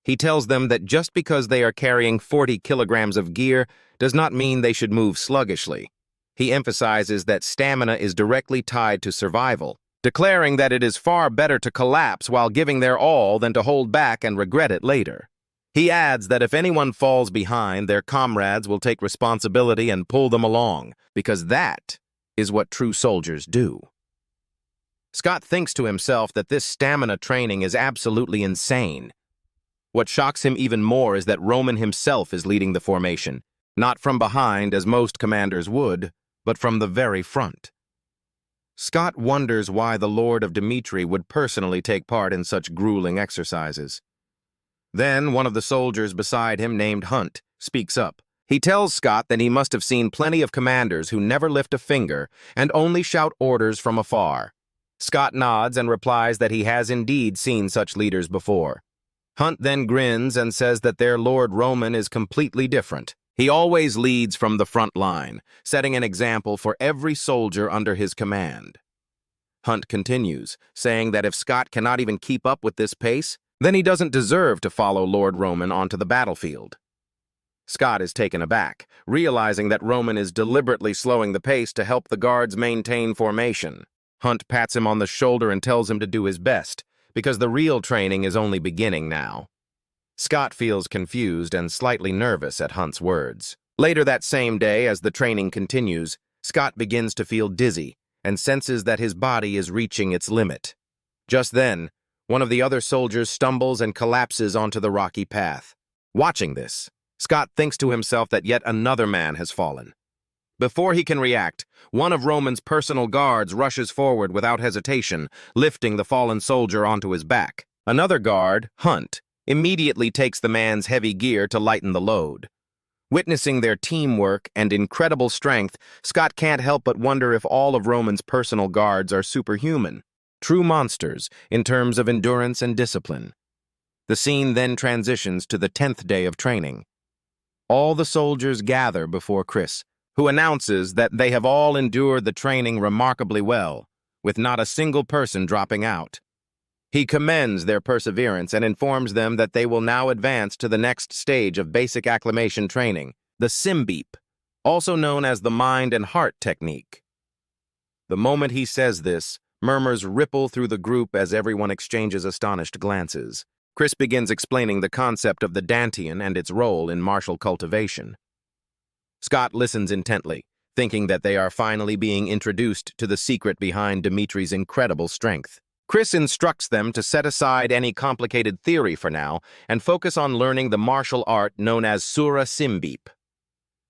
He tells them that just because they are carrying 40 kilograms of gear does not mean they should move sluggishly. He emphasizes that stamina is directly tied to survival, declaring that it is far better to collapse while giving their all than to hold back and regret it later. He adds that if anyone falls behind, their comrades will take responsibility and pull them along, because that is what true soldiers do. Scott thinks to himself that this stamina training is absolutely insane. What shocks him even more is that Roman himself is leading the formation, not from behind as most commanders would, but from the very front. Scott wonders why the Lord of Dmitri would personally take part in such grueling exercises. Then one of the soldiers beside him, named Hunt, speaks up. He tells Scott that he must have seen plenty of commanders who never lift a finger and only shout orders from afar. Scott nods and replies that he has indeed seen such leaders before. Hunt then grins and says that their Lord Roman is completely different. He always leads from the front line, setting an example for every soldier under his command. Hunt continues, saying that if Scott cannot even keep up with this pace, then he doesn't deserve to follow Lord Roman onto the battlefield. Scott is taken aback, realizing that Roman is deliberately slowing the pace to help the guards maintain formation. Hunt pats him on the shoulder and tells him to do his best, because the real training is only beginning now. Scott feels confused and slightly nervous at Hunt's words. Later that same day, as the training continues, Scott begins to feel dizzy and senses that his body is reaching its limit. Just then, one of the other soldiers stumbles and collapses onto the rocky path. Watching this, Scott thinks to himself that yet another man has fallen. Before he can react, one of Roman's personal guards rushes forward without hesitation, lifting the fallen soldier onto his back. Another guard, Hunt, immediately takes the man's heavy gear to lighten the load. Witnessing their teamwork and incredible strength, Scott can't help but wonder if all of Roman's personal guards are superhuman, true monsters in terms of endurance and discipline. The scene then transitions to the 10th day of training. All the soldiers gather before Chris, who announces that they have all endured the training remarkably well, with not a single person dropping out. He commends their perseverance and informs them that they will now advance to the next stage of basic acclimation training, the Simbeep, also known as the mind and heart technique. The moment he says this, murmurs ripple through the group as everyone exchanges astonished glances. Chris begins explaining the concept of the Dantian and its role in martial cultivation. Scott listens intently, thinking that they are finally being introduced to the secret behind Dmitri's incredible strength. Chris instructs them to set aside any complicated theory for now and focus on learning the martial art known as Sura Simbeep.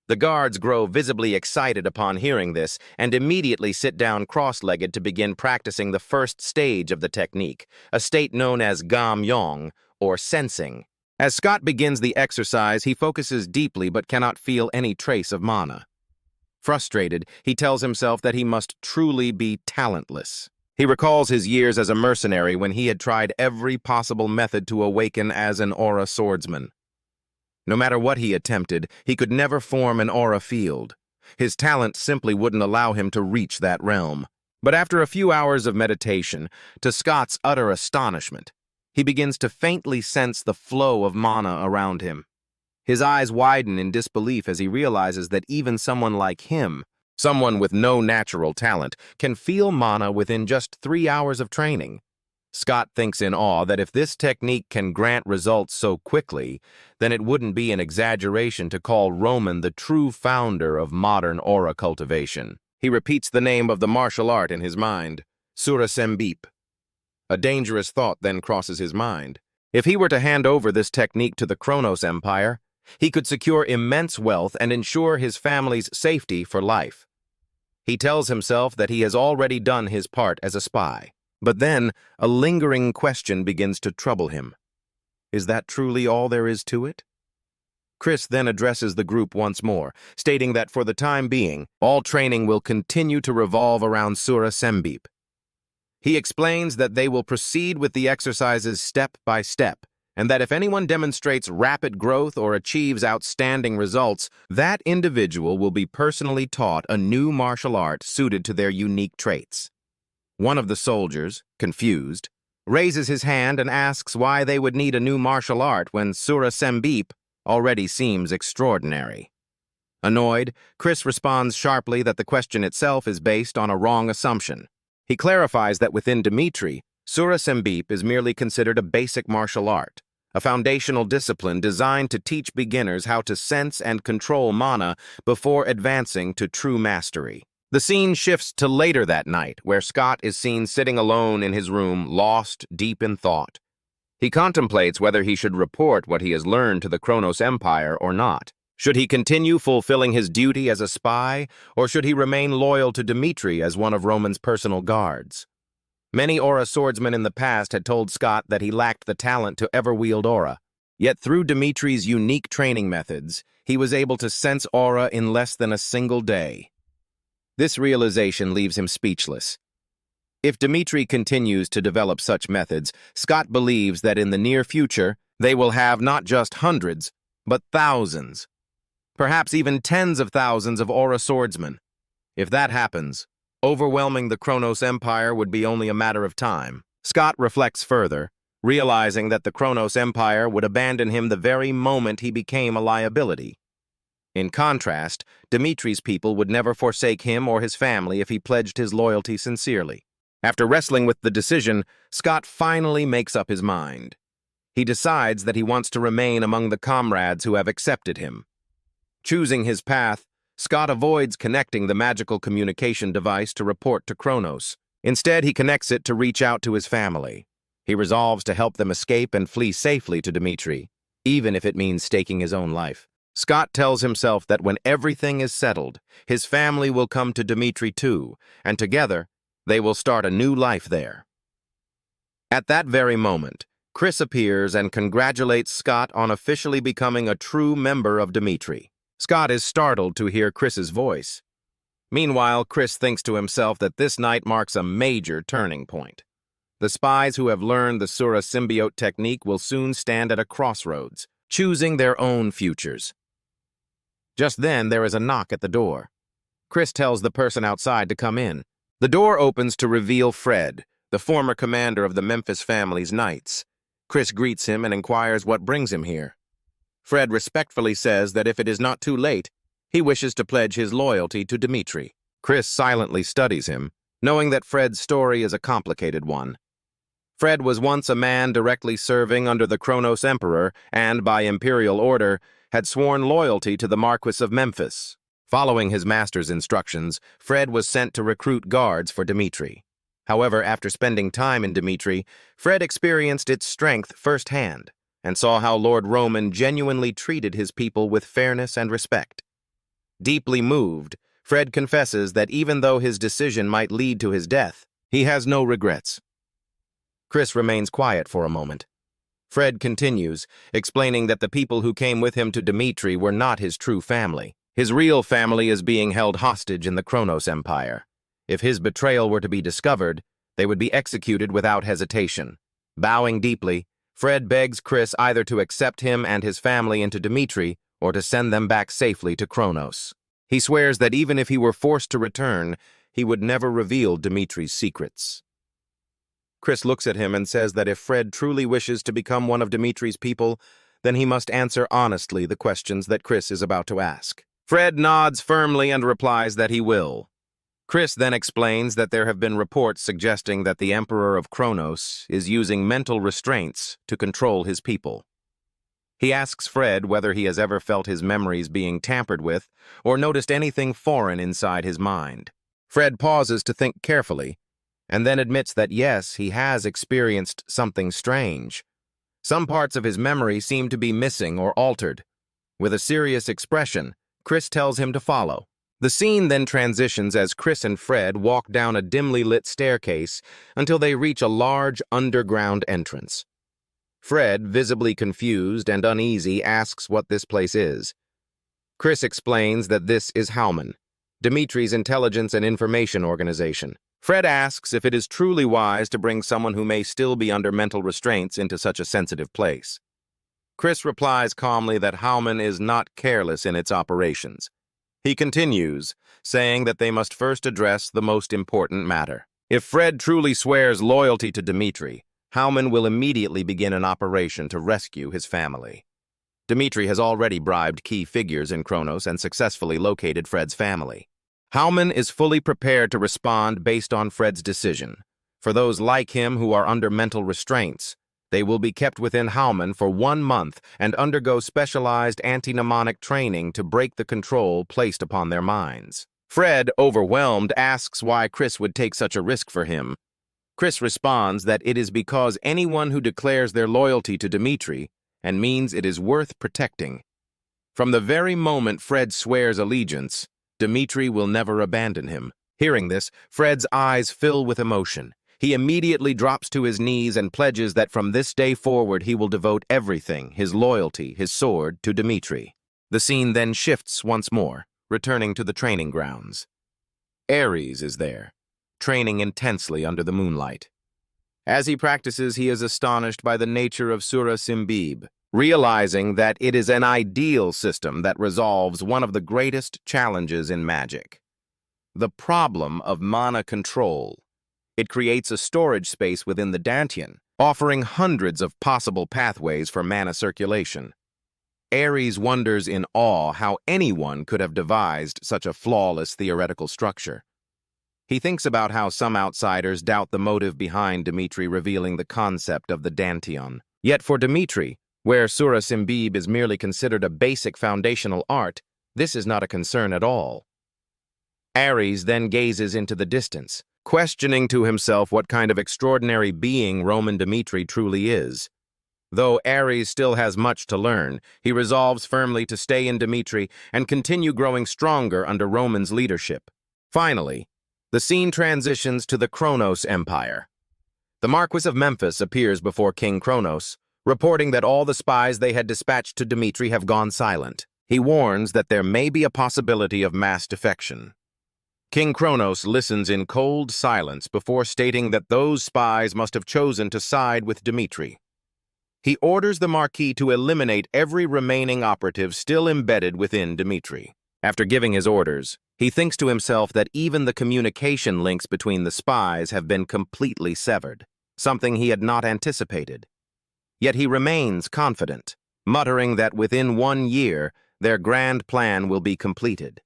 The guards grow visibly excited upon hearing this and immediately sit down cross-legged to begin practicing the first stage of the technique, a state known as Gam Yong, or sensing. As Scott begins the exercise, he focuses deeply but cannot feel any trace of mana. Frustrated, he tells himself that he must truly be talentless. He recalls his years as a mercenary when he had tried every possible method to awaken as an aura swordsman. No matter what he attempted, he could never form an aura field. His talent simply wouldn't allow him to reach that realm. But after a few hours of meditation, to Scott's utter astonishment, he begins to faintly sense the flow of mana around him. His eyes widen in disbelief as he realizes that even someone like him, someone with no natural talent, can feel mana within just 3 hours of training. Scott thinks in awe that if this technique can grant results so quickly, then it wouldn't be an exaggeration to call Roman the true founder of modern aura cultivation. He repeats the name of the martial art in his mind, Sura Simbeep. A dangerous thought then crosses his mind. If he were to hand over this technique to the Kronos Empire, he could secure immense wealth and ensure his family's safety for life. He tells himself that he has already done his part as a spy. But then, a lingering question begins to trouble him. Is that truly all there is to it? Chris then addresses the group once more, stating that for the time being, all training will continue to revolve around Sura Simbeep. He explains that they will proceed with the exercises step by step, and that if anyone demonstrates rapid growth or achieves outstanding results, that individual will be personally taught a new martial art suited to their unique traits. One of the soldiers, confused, raises his hand and asks why they would need a new martial art when Sura Sembip already seems extraordinary. Annoyed, Chris responds sharply that the question itself is based on a wrong assumption. He clarifies that within Dmitri, Sura Sembip is merely considered a basic martial art, a foundational discipline designed to teach beginners how to sense and control mana before advancing to true mastery. The scene shifts to later that night, where Scott is seen sitting alone in his room, lost deep in thought. He contemplates whether he should report what he has learned to the Kronos Empire or not. Should he continue fulfilling his duty as a spy, or should he remain loyal to Dmitri as one of Roman's personal guards? Many aura swordsmen in the past had told Scott that he lacked the talent to ever wield aura. Yet through Dmitri's unique training methods, he was able to sense aura in less than a single day. This realization leaves him speechless. If Dmitri continues to develop such methods, Scott believes that in the near future, they will have not just hundreds, but thousands, perhaps even tens of thousands of aura swordsmen. If that happens, overwhelming the Kronos Empire would be only a matter of time. Scott reflects further, realizing that the Kronos Empire would abandon him the very moment he became a liability. In contrast, Dmitri's people would never forsake him or his family if he pledged his loyalty sincerely. After wrestling with the decision, Scott finally makes up his mind. He decides that he wants to remain among the comrades who have accepted him. Choosing his path, Scott avoids connecting the magical communication device to report to Kronos. Instead, he connects it to reach out to his family. He resolves to help them escape and flee safely to Dmitri, even if it means staking his own life. Scott tells himself that when everything is settled, his family will come to Dmitri too, and together, they will start a new life there. At that very moment, Chris appears and congratulates Scott on officially becoming a true member of Dmitri. Scott is startled to hear Chris's voice. Meanwhile, Chris thinks to himself that this night marks a major turning point. The spies who have learned the Sura symbiote technique will soon stand at a crossroads, choosing their own futures. Just then, there is a knock at the door. Chris tells the person outside to come in. The door opens to reveal Fred, the former commander of the Memphis family's knights. Chris greets him and inquires what brings him here. Fred respectfully says that if it is not too late, he wishes to pledge his loyalty to Dmitri. Chris silently studies him, knowing that Fred's story is a complicated one. Fred was once a man directly serving under the Kronos Emperor and, by imperial order, had sworn loyalty to the Marquis of Memphis. Following his master's instructions, Fred was sent to recruit guards for Dmitri. However, after spending time in Dmitri, Fred experienced its strength firsthand and saw how Lord Roman genuinely treated his people with fairness and respect. Deeply moved, Fred confesses that even though his decision might lead to his death, he has no regrets. Chris remains quiet for a moment. Fred continues, explaining that the people who came with him to Dmitri were not his true family. His real family is being held hostage in the Kronos Empire. If his betrayal were to be discovered, they would be executed without hesitation. Bowing deeply, Fred begs Chris either to accept him and his family into Dmitri or to send them back safely to Kronos. He swears that even if he were forced to return, he would never reveal Dmitri's secrets. Chris looks at him and says that if Fred truly wishes to become one of Dmitri's people, then he must answer honestly the questions that Chris is about to ask. Fred nods firmly and replies that he will. Chris then explains that there have been reports suggesting that the Emperor of Kronos is using mental restraints to control his people. He asks Fred whether he has ever felt his memories being tampered with or noticed anything foreign inside his mind. Fred pauses to think carefully, and then admits that yes, he has experienced something strange. Some parts of his memory seem to be missing or altered. With a serious expression, Chris tells him to follow. The scene then transitions as Chris and Fred walk down a dimly lit staircase until they reach a large underground entrance. Fred, visibly confused and uneasy, asks what this place is. Chris explains that this is Howman, Dmitri's intelligence and information organization. Fred asks if it is truly wise to bring someone who may still be under mental restraints into such a sensitive place. Chris replies calmly that Howman is not careless in its operations. He continues, saying that they must first address the most important matter. If Fred truly swears loyalty to Dmitri, Hauptmann will immediately begin an operation to rescue his family. Dmitri has already bribed key figures in Kronos and successfully located Fred's family. Hauptmann is fully prepared to respond based on Fred's decision. For those like him who are under mental restraints, they will be kept within Hauptmann for 1 month and undergo specialized anti-mnemonic training to break the control placed upon their minds. Fred, overwhelmed, asks why Chris would take such a risk for him. Chris responds that it is because anyone who declares their loyalty to Dmitri and means it is worth protecting. From the very moment Fred swears allegiance, Dmitri will never abandon him. Hearing this, Fred's eyes fill with emotion. He immediately drops to his knees and pledges that from this day forward he will devote everything, his loyalty, his sword, to Dmitri. The scene then shifts once more, returning to the training grounds. Ares is there, training intensely under the moonlight. As he practices, he is astonished by the nature of Surah Simbib, realizing that it is an ideal system that resolves one of the greatest challenges in magic: the problem of mana control. It creates a storage space within the Dantian, offering hundreds of possible pathways for mana circulation. Ares wonders in awe how anyone could have devised such a flawless theoretical structure. He thinks about how some outsiders doubt the motive behind Dmitri revealing the concept of the Dantian. Yet for Dmitri, where Surah Simbib is merely considered a basic foundational art, this is not a concern at all. Ares then gazes into the distance, questioning to himself what kind of extraordinary being Roman Dmitri truly is. Though Ares still has much to learn, he resolves firmly to stay in Dmitri and continue growing stronger under Roman's leadership. Finally, the scene transitions to the Kronos Empire. The Marquis of Memphis appears before King Kronos, reporting that all the spies they had dispatched to Dmitri have gone silent. He warns that there may be a possibility of mass defection. King Kronos listens in cold silence before stating that those spies must have chosen to side with Dmitri. He orders the Marquis to eliminate every remaining operative still embedded within Dmitri. After giving his orders, he thinks to himself that even the communication links between the spies have been completely severed, something he had not anticipated. Yet he remains confident, muttering that within 1 year, their grand plan will be completed.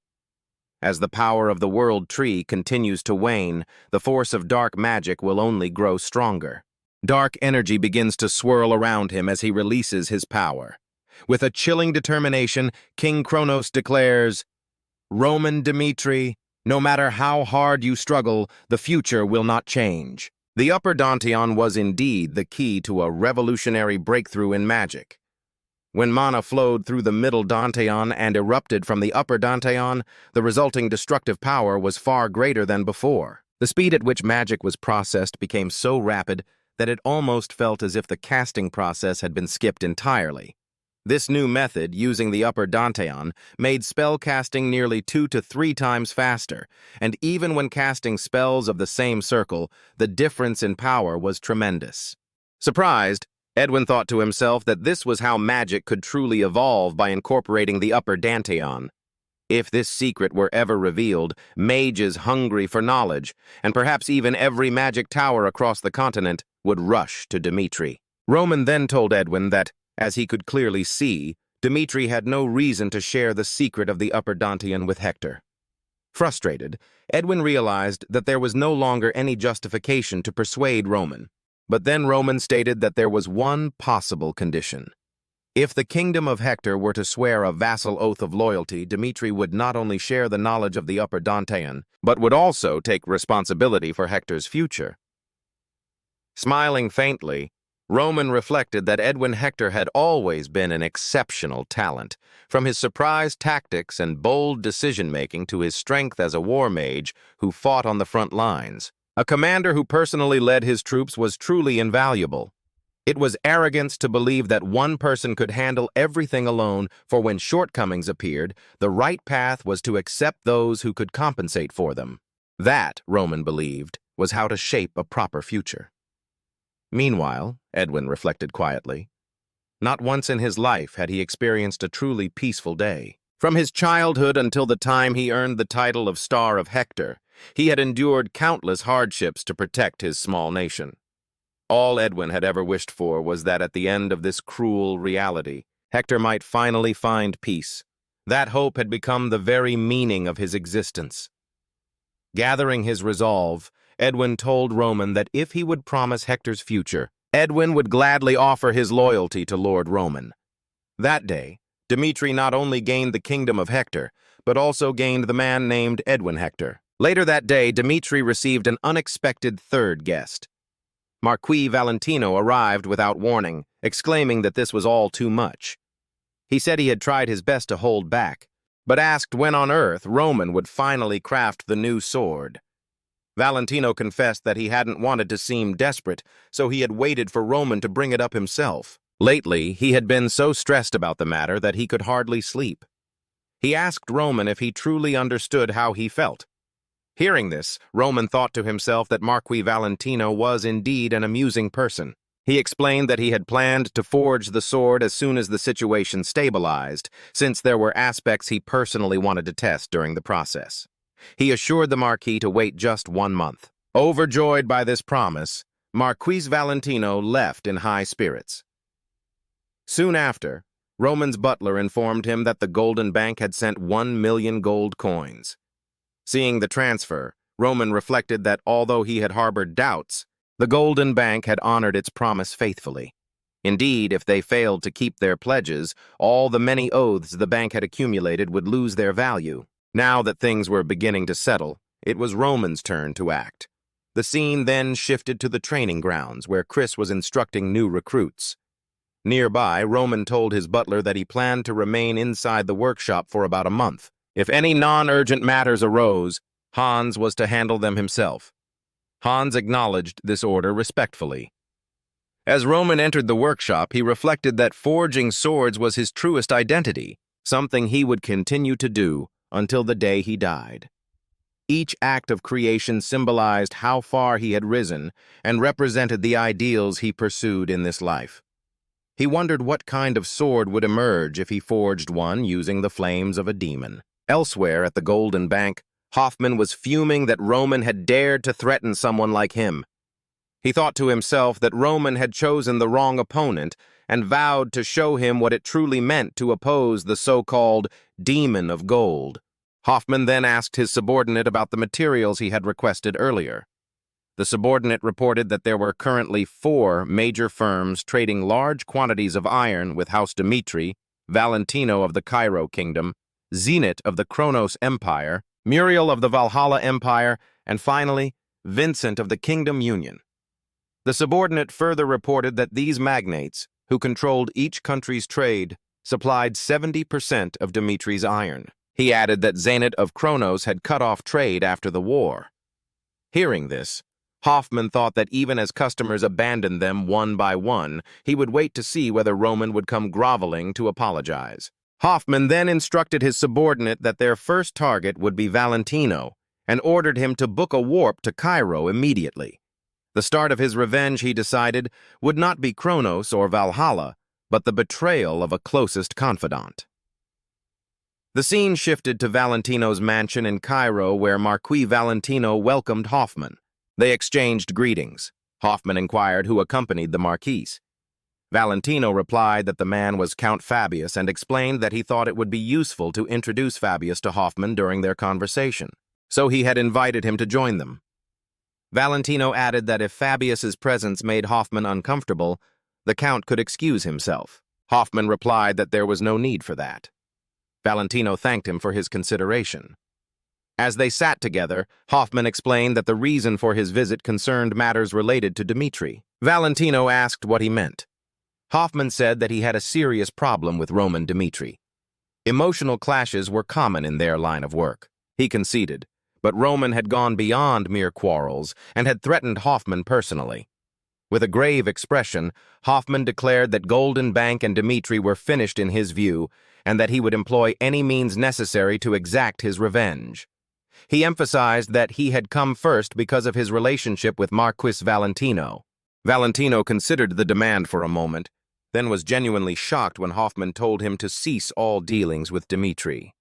As the power of the World Tree continues to wane, the force of dark magic will only grow stronger. Dark energy begins to swirl around him as he releases his power. With a chilling determination, King Kronos declares, "Roman Dmitri, no matter how hard you struggle, the future will not change." The Upper Dantian was indeed the key to a revolutionary breakthrough in magic. When mana flowed through the Middle Dantian and erupted from the Upper Dantian, the resulting destructive power was far greater than before. The speed at which magic was processed became so rapid that it almost felt as if the casting process had been skipped entirely. This new method, using the Upper Dantian, made spell casting nearly 2 to 3 times faster, and even when casting spells of the same circle, the difference in power was tremendous. Surprised, Edwin thought to himself that this was how magic could truly evolve by incorporating the Upper Dantian. If this secret were ever revealed, mages hungry for knowledge, and perhaps even every magic tower across the continent, would rush to Dmitri. Roman then told Edwin that, as he could clearly see, Dmitri had no reason to share the secret of the Upper Dantian with Hector. Frustrated, Edwin realized that there was no longer any justification to persuade Roman. But then Roman stated that there was one possible condition. If the kingdom of Hector were to swear a vassal oath of loyalty, Dmitri would not only share the knowledge of the Upper Dantian, but would also take responsibility for Hector's future. Smiling faintly, Roman reflected that Edwin Hector had always been an exceptional talent, from his surprise tactics and bold decision-making to his strength as a war mage who fought on the front lines. A commander who personally led his troops was truly invaluable. It was arrogance to believe that one person could handle everything alone, for when shortcomings appeared, the right path was to accept those who could compensate for them. That, Roman believed, was how to shape a proper future. Meanwhile, Edwin reflected quietly, not once in his life had he experienced a truly peaceful day. From his childhood until the time he earned the title of Star of Hector, he had endured countless hardships to protect his small nation. All Edwin had ever wished for was that at the end of this cruel reality, Hector might finally find peace. That hope had become the very meaning of his existence. Gathering his resolve, Edwin told Roman that if he would promise Hector's future, Edwin would gladly offer his loyalty to Lord Roman. That day, Dmitri not only gained the kingdom of Hector, but also gained the man named Edwin Hector. Later that day, Dmitri received an unexpected third guest. Marquis Valentino arrived without warning, exclaiming that this was all too much. He said he had tried his best to hold back, but asked when on earth Roman would finally craft the new sword. Valentino confessed that he hadn't wanted to seem desperate, so he had waited for Roman to bring it up himself. Lately, he had been so stressed about the matter that he could hardly sleep. He asked Roman if he truly understood how he felt. Hearing this, Roman thought to himself that Marquis Valentino was indeed an amusing person. He explained that he had planned to forge the sword as soon as the situation stabilized, since there were aspects he personally wanted to test during the process. He assured the Marquis to wait just 1 month. Overjoyed by this promise, Marquis Valentino left in high spirits. Soon after, Roman's butler informed him that the Golden Bank had sent 1 million gold coins. Seeing the transfer, Roman reflected that although he had harbored doubts, the Golden Bank had honored its promise faithfully. Indeed, if they failed to keep their pledges, all the many oaths the bank had accumulated would lose their value. Now that things were beginning to settle, it was Roman's turn to act. The scene then shifted to the training grounds, where Chris was instructing new recruits. Nearby, Roman told his butler that he planned to remain inside the workshop for about a month. If any non-urgent matters arose, Hans was to handle them himself. Hans acknowledged this order respectfully. As Roman entered the workshop, he reflected that forging swords was his truest identity, something he would continue to do until the day he died. Each act of creation symbolized how far he had risen and represented the ideals he pursued in this life. He wondered what kind of sword would emerge if he forged one using the flames of a demon. Elsewhere at the Golden Bank, Hoffman was fuming that Roman had dared to threaten someone like him. He thought to himself that Roman had chosen the wrong opponent and vowed to show him what it truly meant to oppose the so-called demon of gold. Hoffman then asked his subordinate about the materials he had requested earlier. The subordinate reported that there were currently 4 major firms trading large quantities of iron with House Dmitri, Valentino of the Cairo Kingdom, Zenit of the Kronos Empire, Muriel of the Valhalla Empire, and finally, Vincent of the Kingdom Union. The subordinate further reported that these magnates, who controlled each country's trade, supplied 70% of Dmitri's iron. He added that Zenit of Kronos had cut off trade after the war. Hearing this, Hoffman thought that even as customers abandoned them one by one, he would wait to see whether Roman would come groveling to apologize. Hoffman then instructed his subordinate that their first target would be Valentino and ordered him to book a warp to Cairo immediately. The start of his revenge, he decided, would not be Kronos or Valhalla, but the betrayal of a closest confidant. The scene shifted to Valentino's mansion in Cairo, where Marquis Valentino welcomed Hoffman. They exchanged greetings. Hoffman inquired who accompanied the Marquis. Valentino replied that the man was Count Fabius and explained that he thought it would be useful to introduce Fabius to Hoffman during their conversation, so he had invited him to join them. Valentino added that if Fabius's presence made Hoffman uncomfortable, the Count could excuse himself. Hoffman replied that there was no need for that. Valentino thanked him for his consideration. As they sat together, Hoffman explained that the reason for his visit concerned matters related to Dmitri. Valentino asked what he meant. Hoffman said that he had a serious problem with Roman Dmitri. Emotional clashes were common in their line of work. He conceded, but Roman had gone beyond mere quarrels and had threatened Hoffman personally. With a grave expression, Hoffman declared that Golden Bank and Dmitri were finished in his view and that he would employ any means necessary to exact his revenge. He emphasized that he had come first because of his relationship with Marquis Valentino. Valentino considered the demand for a moment, then was genuinely shocked when Hoffman told him to cease all dealings with Dmitri.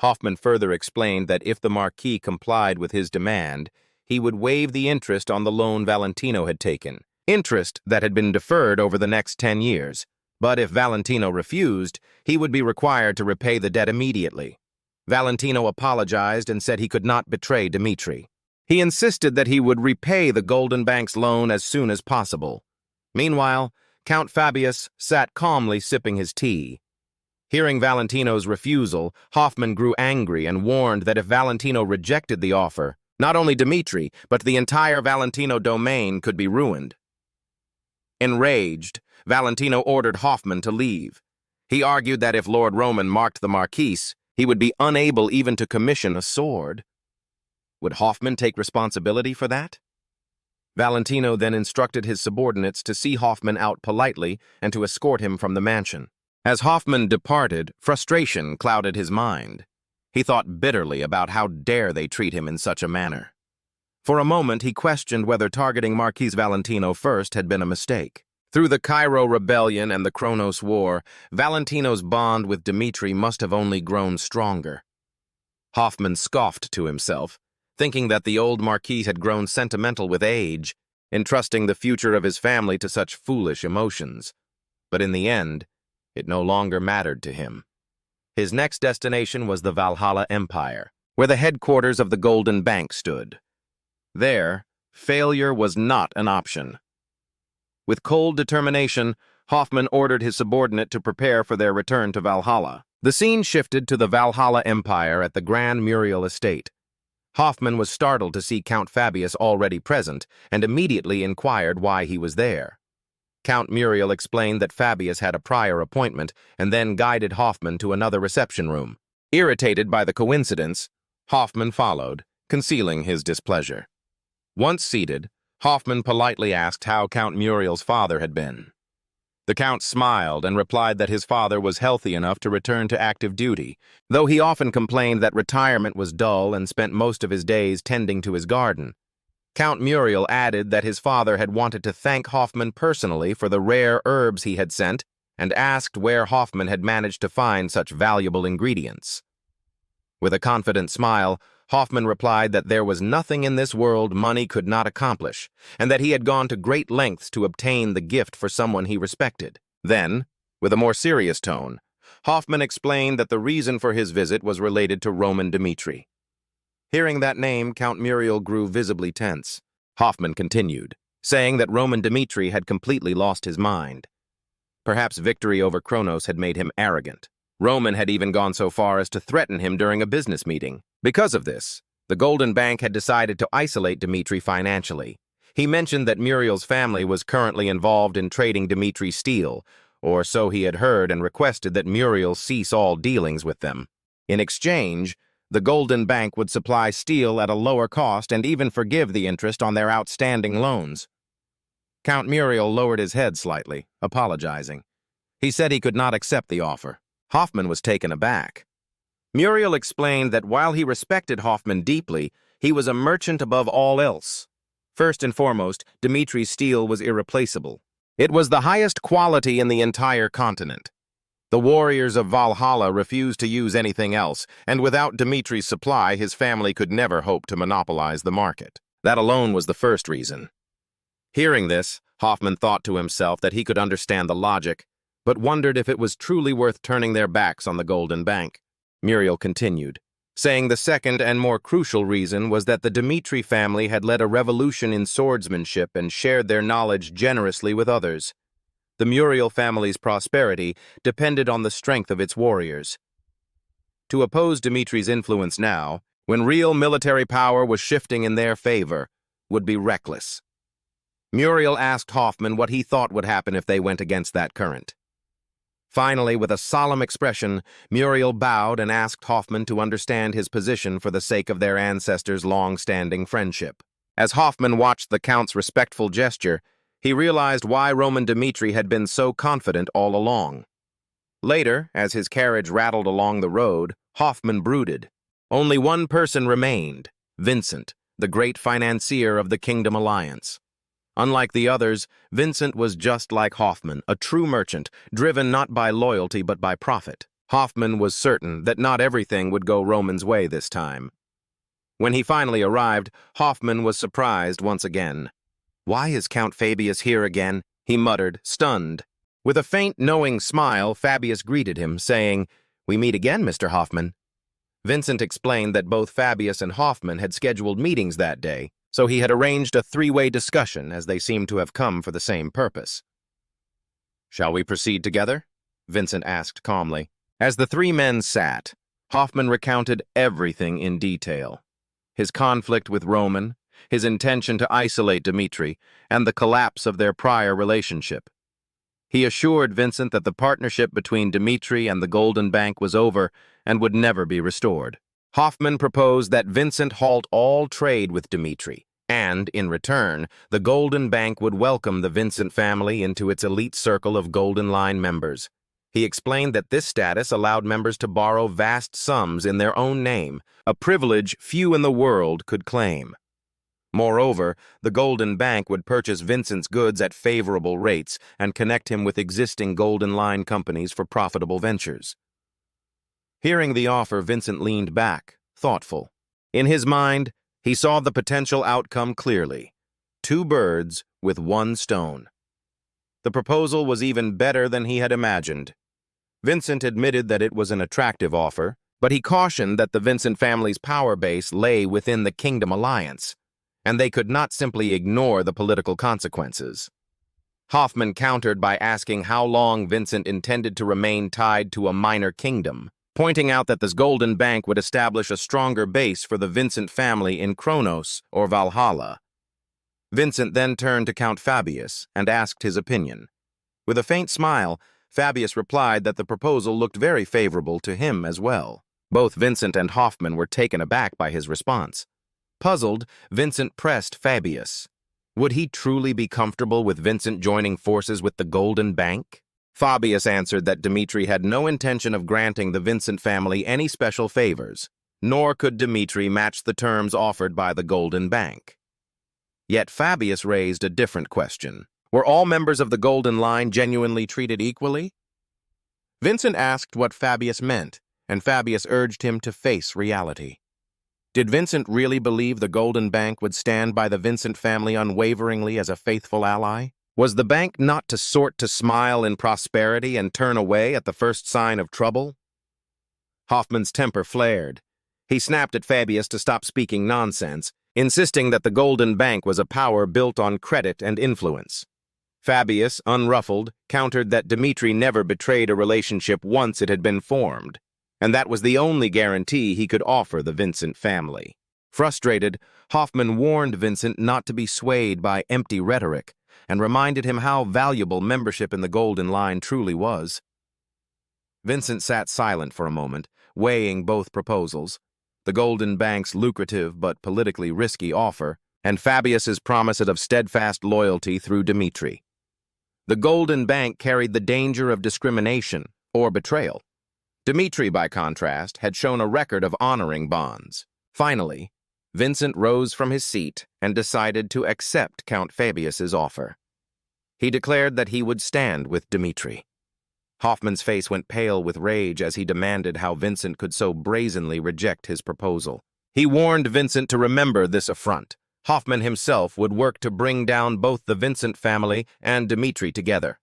Hoffman further explained that if the Marquis complied with his demand, he would waive the interest on the loan Valentino had taken, interest that had been deferred over the next 10 years. But if Valentino refused, he would be required to repay the debt immediately. Valentino apologized and said he could not betray Dmitri. He insisted that he would repay the Golden Bank's loan as soon as possible. Meanwhile, Count Fabius sat calmly sipping his tea. Hearing Valentino's refusal, Hoffman grew angry and warned that if Valentino rejected the offer, not only Dmitri, but the entire Valentino domain could be ruined. Enraged, Valentino ordered Hoffman to leave. He argued that if Lord Roman marked the Marquise, he would be unable even to commission a sword. Would Hoffman take responsibility for that? Valentino then instructed his subordinates to see Hoffman out politely and to escort him from the mansion. As Hoffman departed, frustration clouded his mind. He thought bitterly about how dare they treat him in such a manner. For a moment, he questioned whether targeting Marquise Valentino first had been a mistake. Through the Cairo Rebellion and the Kronos War, Valentino's bond with Dmitri must have only grown stronger. Hoffman scoffed to himself, thinking that the old Marquis had grown sentimental with age, entrusting the future of his family to such foolish emotions. But in the end, it no longer mattered to him. His next destination was the Valhalla Empire, where the headquarters of the Golden Bank stood. There, failure was not an option. With cold determination, Hoffman ordered his subordinate to prepare for their return to Valhalla. The scene shifted to the Valhalla Empire at the Grand Muriel estate. Hoffman was startled to see Count Fabius already present and immediately inquired why he was there. Count Muriel explained that Fabius had a prior appointment and then guided Hoffman to another reception room. Irritated by the coincidence, Hoffman followed, concealing his displeasure. Once seated, Hoffman politely asked how Count Muriel's father had been. The Count smiled and replied that his father was healthy enough to return to active duty, though he often complained that retirement was dull and spent most of his days tending to his garden. Count Muriel added that his father had wanted to thank Hoffman personally for the rare herbs he had sent and asked where Hoffman had managed to find such valuable ingredients. With a confident smile, Hoffman replied that there was nothing in this world money could not accomplish, and that he had gone to great lengths to obtain the gift for someone he respected. Then, with a more serious tone, Hoffman explained that the reason for his visit was related to Roman Dmitri. Hearing that name, Count Muriel grew visibly tense. Hoffman continued, saying that Roman Dmitri had completely lost his mind. Perhaps victory over Kronos had made him arrogant. Roman had even gone so far as to threaten him during a business meeting. Because of this, the Golden Bank had decided to isolate Dmitri financially. He mentioned that Muriel's family was currently involved in trading Dmitri's steel, or so he had heard, and requested that Muriel cease all dealings with them. In exchange, the Golden Bank would supply steel at a lower cost and even forgive the interest on their outstanding loans. Count Muriel lowered his head slightly, apologizing. He said he could not accept the offer. Hoffman was taken aback. Muriel explained that while he respected Hoffman deeply, he was a merchant above all else. First and foremost, Dmitri's steel was irreplaceable. It was the highest quality in the entire continent. The warriors of Valhalla refused to use anything else, and without Dmitri's supply, his family could never hope to monopolize the market. That alone was the first reason. Hearing this, Hoffman thought to himself that he could understand the logic, but wondered if it was truly worth turning their backs on the Golden Bank. Muriel continued, saying the second and more crucial reason was that the Dmitri family had led a revolution in swordsmanship and shared their knowledge generously with others. The Muriel family's prosperity depended on the strength of its warriors. To oppose Dmitri's influence now, when real military power was shifting in their favor, would be reckless. Muriel asked Hoffman what he thought would happen if they went against that current. Finally, with a solemn expression, Muriel bowed and asked Hoffman to understand his position for the sake of their ancestors' long-standing friendship. As Hoffman watched the Count's respectful gesture, he realized why Roman Dmitri had been so confident all along. Later, as his carriage rattled along the road, Hoffman brooded. Only one person remained, Vincent, the great financier of the Kingdom Alliance. Unlike the others, Vincent was just like Hoffman, a true merchant, driven not by loyalty but by profit. Hoffman was certain that not everything would go Roman's way this time. When he finally arrived, Hoffman was surprised once again. Why is Count Fabius here again? He muttered, stunned. With a faint, knowing smile, Fabius greeted him, saying, "We meet again, Mr. Hoffman." Vincent explained that both Fabius and Hoffman had scheduled meetings that day, so he had arranged a three-way discussion as they seemed to have come for the same purpose. "Shall we proceed together?" Vincent asked calmly. As the three men sat, Hoffman recounted everything in detail. His conflict with Roman, his intention to isolate Dmitri, and the collapse of their prior relationship. He assured Vincent that the partnership between Dmitri and the Golden Bank was over and would never be restored. Hoffman proposed that Vincent halt all trade with Dmitri, and, in return, the Golden Bank would welcome the Vincent family into its elite circle of Golden Line members. He explained that this status allowed members to borrow vast sums in their own name, a privilege few in the world could claim. Moreover, the Golden Bank would purchase Vincent's goods at favorable rates and connect him with existing Golden Line companies for profitable ventures. Hearing the offer, Vincent leaned back, thoughtful. In his mind, he saw the potential outcome clearly. 2 birds with 1 stone. The proposal was even better than he had imagined. Vincent admitted that it was an attractive offer, but he cautioned that the Vincent family's power base lay within the Kingdom Alliance, and they could not simply ignore the political consequences. Hoffman countered by asking how long Vincent intended to remain tied to a minor kingdom, pointing out that this Golden Bank would establish a stronger base for the Vincent family in Kronos or Valhalla. Vincent then turned to Count Fabius and asked his opinion. With a faint smile, Fabius replied that the proposal looked very favorable to him as well. Both Vincent and Hoffman were taken aback by his response. Puzzled, Vincent pressed Fabius. Would he truly be comfortable with Vincent joining forces with the Golden Bank? Fabius answered that Dmitri had no intention of granting the Vincent family any special favors, nor could Dmitri match the terms offered by the Golden Bank. Yet Fabius raised a different question. Were all members of the Golden Line genuinely treated equally? Vincent asked what Fabius meant, and Fabius urged him to face reality. Did Vincent really believe the Golden Bank would stand by the Vincent family unwaveringly as a faithful ally? Was the bank not to sort to smile in prosperity and turn away at the first sign of trouble? Hoffman's temper flared. He snapped at Fabius to stop speaking nonsense, insisting that the Golden Bank was a power built on credit and influence. Fabius, unruffled, countered that Dmitri never betrayed a relationship once it had been formed, and that was the only guarantee he could offer the Vincent family. Frustrated, Hoffman warned Vincent not to be swayed by empty rhetoric, and reminded him how valuable membership in the Golden Line truly was. Vincent sat silent for a moment, weighing both proposals, the Golden Bank's lucrative but politically risky offer, and Fabius's promise of steadfast loyalty through Dmitri. The Golden Bank carried the danger of discrimination or betrayal. Dmitri, by contrast, had shown a record of honoring bonds. Finally, Vincent rose from his seat and decided to accept Count Fabius's offer. He declared that he would stand with Dmitri. Hoffman's face went pale with rage as he demanded how Vincent could so brazenly reject his proposal. He warned Vincent to remember this affront. Hoffman himself would work to bring down both the Vincent family and Dmitri together.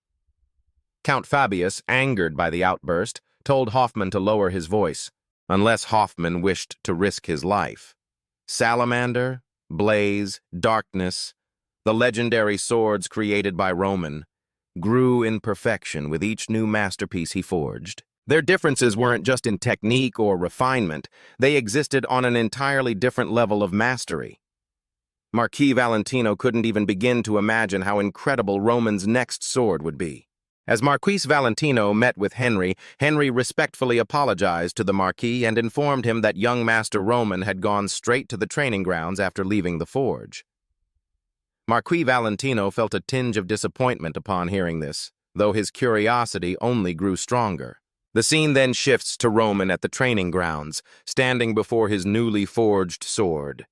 Count Fabius, angered by the outburst, told Hoffman to lower his voice, unless Hoffman wished to risk his life. Salamander, Blaze, Darkness, the legendary swords created by Roman, grew in perfection with each new masterpiece he forged. Their differences weren't just in technique or refinement, they existed on an entirely different level of mastery. Marquis Valentino couldn't even begin to imagine how incredible Roman's next sword would be. As Marquis Valentino met with Henry, Henry respectfully apologized to the Marquis and informed him that young Master Roman had gone straight to the training grounds after leaving the forge. Marquis Valentino felt a tinge of disappointment upon hearing this, though his curiosity only grew stronger. The scene then shifts to Roman at the training grounds, standing before his newly forged sword.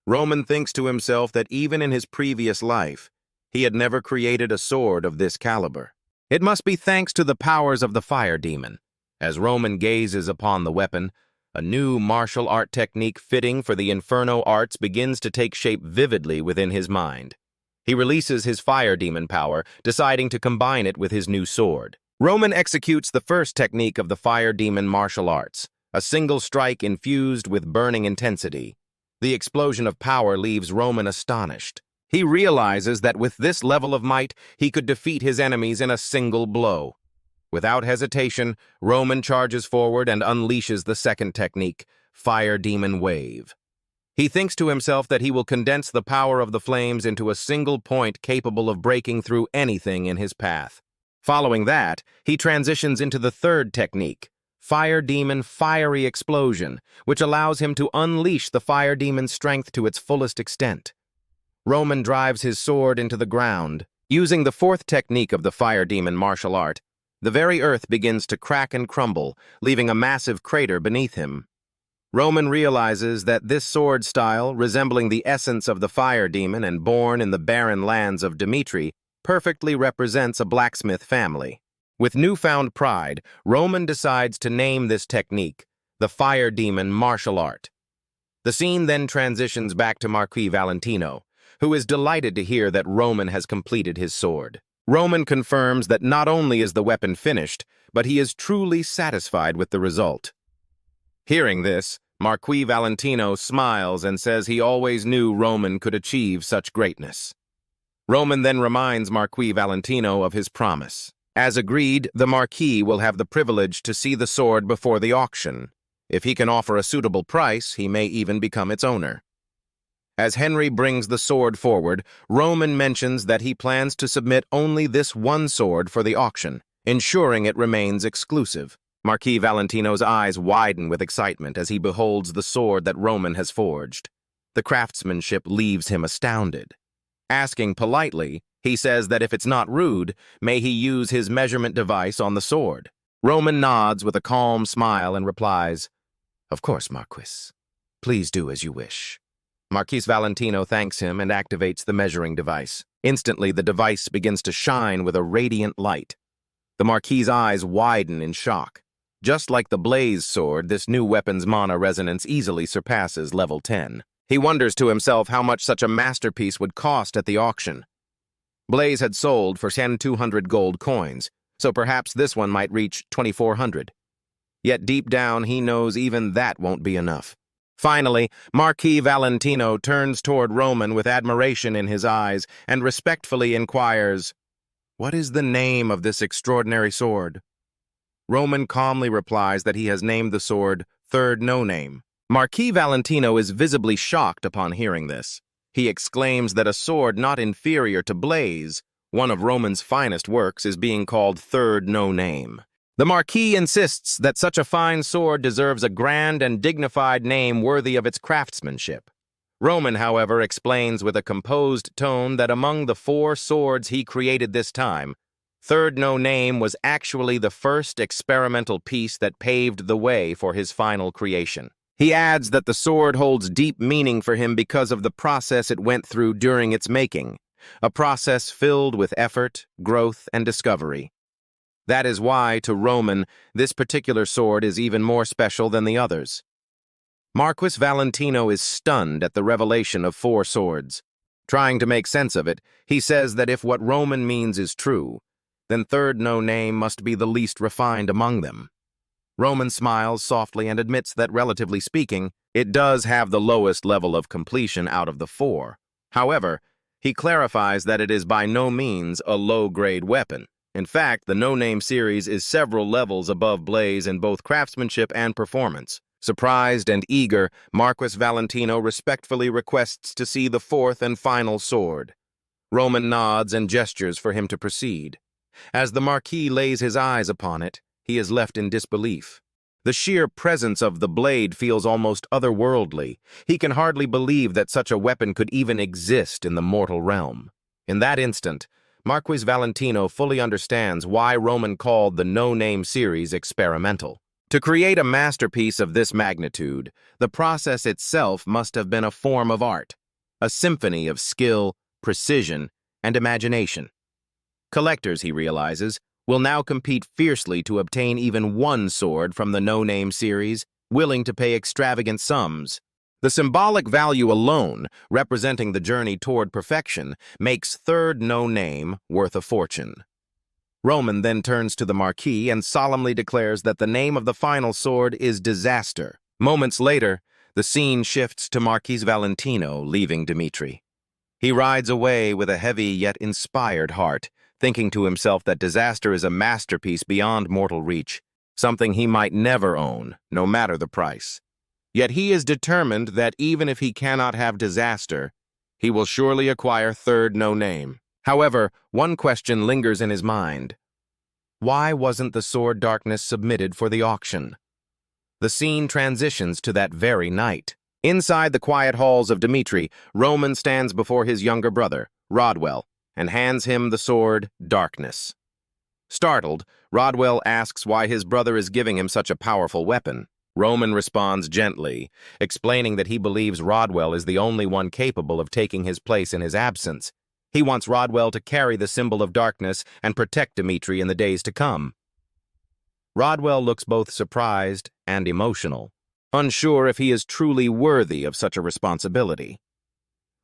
Roman thinks to himself that even in his previous life, he had never created a sword of this caliber. It must be thanks to the powers of the fire demon. As Roman gazes upon the weapon, a new martial art technique fitting for the Inferno arts begins to take shape vividly within his mind. He releases his fire demon power, deciding to combine it with his new sword. Roman executes the first technique of the fire demon martial arts, a single strike infused with burning intensity. The explosion of power leaves Roman astonished. He realizes that with this level of might, he could defeat his enemies in a single blow. Without hesitation, Roman charges forward and unleashes the second technique, Fire Demon Wave. He thinks to himself that he will condense the power of the flames into a single point capable of breaking through anything in his path. Following that, he transitions into the third technique, Fire Demon Fiery Explosion, which allows him to unleash the Fire Demon's strength to its fullest extent. Roman drives his sword into the ground. Using the fourth technique of the Fire Demon martial art, the very earth begins to crack and crumble, leaving a massive crater beneath him. Roman realizes that this sword style, resembling the essence of the fire demon and born in the barren lands of Dmitri, perfectly represents a blacksmith family. With newfound pride, Roman decides to name this technique the Fire Demon martial art. The scene then transitions back to Marquis Valentino, who is delighted to hear that Roman has completed his sword. Roman confirms that not only is the weapon finished, but he is truly satisfied with the result. Hearing this, Marquis Valentino smiles and says he always knew Roman could achieve such greatness. Roman then reminds Marquis Valentino of his promise. As agreed, the Marquis will have the privilege to see the sword before the auction. If he can offer a suitable price, he may even become its owner. As Henry brings the sword forward, Roman mentions that he plans to submit only this one sword for the auction, ensuring it remains exclusive. Marquis Valentino's eyes widen with excitement as he beholds the sword that Roman has forged. The craftsmanship leaves him astounded. Asking politely, he says that if it's not rude, may he use his measurement device on the sword. Roman nods with a calm smile and replies, "Of course, Marquis. Please do as you wish." Marquis Valentino thanks him and activates the measuring device. Instantly, the device begins to shine with a radiant light. The Marquis's eyes widen in shock. Just like the Blaze sword, this new weapon's mana resonance easily surpasses level 10. He wonders to himself how much such a masterpiece would cost at the auction. Blaze had sold for 200 gold coins, so perhaps this one might reach 2,400. Yet deep down, he knows even that won't be enough. Finally, Marquis Valentino turns toward Roman with admiration in his eyes and respectfully inquires, "What is the name of this extraordinary sword?" Roman calmly replies that he has named the sword Third No Name. Marquis Valentino is visibly shocked upon hearing this. He exclaims that a sword not inferior to Blaze, one of Roman's finest works, is being called Third No Name. The Marquis insists that such a fine sword deserves a grand and dignified name worthy of its craftsmanship. Roman, however, explains with a composed tone that among the 4 swords he created this time, Third No Name was actually the first experimental piece that paved the way for his final creation. He adds that the sword holds deep meaning for him because of the process it went through during its making, a process filled with effort, growth, and discovery. That is why, to Roman, this particular sword is even more special than the others. Marquis Valentino is stunned at the revelation of 4 swords. Trying to make sense of it, he says that if what Roman means is true, then Third No Name must be the least refined among them. Roman smiles softly and admits that, relatively speaking, it does have the lowest level of completion out of the 4. However, he clarifies that it is by no means a low-grade weapon. In fact, the No Name series is several levels above Blaze in both craftsmanship and performance. Surprised and eager, Marquis Valentino respectfully requests to see the 4th and final sword. Roman nods and gestures for him to proceed. As the Marquis lays his eyes upon it, he is left in disbelief. The sheer presence of the blade feels almost otherworldly. He can hardly believe that such a weapon could even exist in the mortal realm. In that instant, Marquis Valentino fully understands why Roman called the No Name series experimental. To create a masterpiece of this magnitude, the process itself must have been a form of art, a symphony of skill, precision, and imagination. Collectors, he realizes, will now compete fiercely to obtain even one sword from the No Name series, willing to pay extravagant sums. The symbolic value alone, representing the journey toward perfection, makes third no name worth a fortune. Roman then turns to the Marquis and solemnly declares that the name of the final sword is Disaster. Moments later, the scene shifts to Marquis Valentino leaving Dmitri. He rides away with a heavy yet inspired heart, thinking to himself that Disaster is a masterpiece beyond mortal reach, something he might never own, no matter the price. Yet he is determined that even if he cannot have Disaster, he will surely acquire third no name. However, one question lingers in his mind. Why wasn't the sword Darkness submitted for the auction? The scene transitions to that very night. Inside the quiet halls of Dmitri, Roman stands before his younger brother, Rodwell, and hands him the sword Darkness. Startled, Rodwell asks why his brother is giving him such a powerful weapon. Roman responds gently, explaining that he believes Rodwell is the only one capable of taking his place in his absence. He wants Rodwell to carry the symbol of darkness and protect Dmitri in the days to come. Rodwell looks both surprised and emotional, unsure if he is truly worthy of such a responsibility.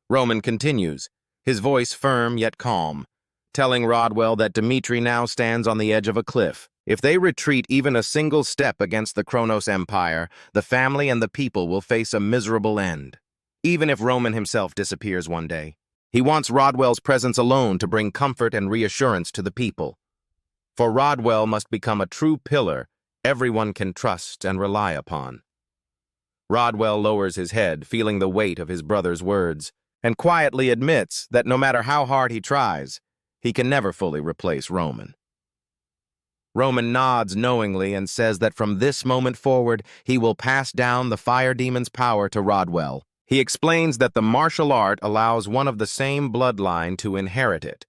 Roman continues, his voice firm yet calm, telling Rodwell that Dmitri now stands on the edge of a cliff. If they retreat even a single step against the Kronos Empire, the family and the people will face a miserable end. Even if Roman himself disappears one day, he wants Rodwell's presence alone to bring comfort and reassurance to the people. For Rodwell must become a true pillar everyone can trust and rely upon. Rodwell lowers his head, feeling the weight of his brother's words, and quietly admits that no matter how hard he tries, he can never fully replace Roman. Roman nods knowingly and says that from this moment forward, he will pass down the fire demon's power to Rodwell. He explains that the martial art allows one of the same bloodline to inherit it,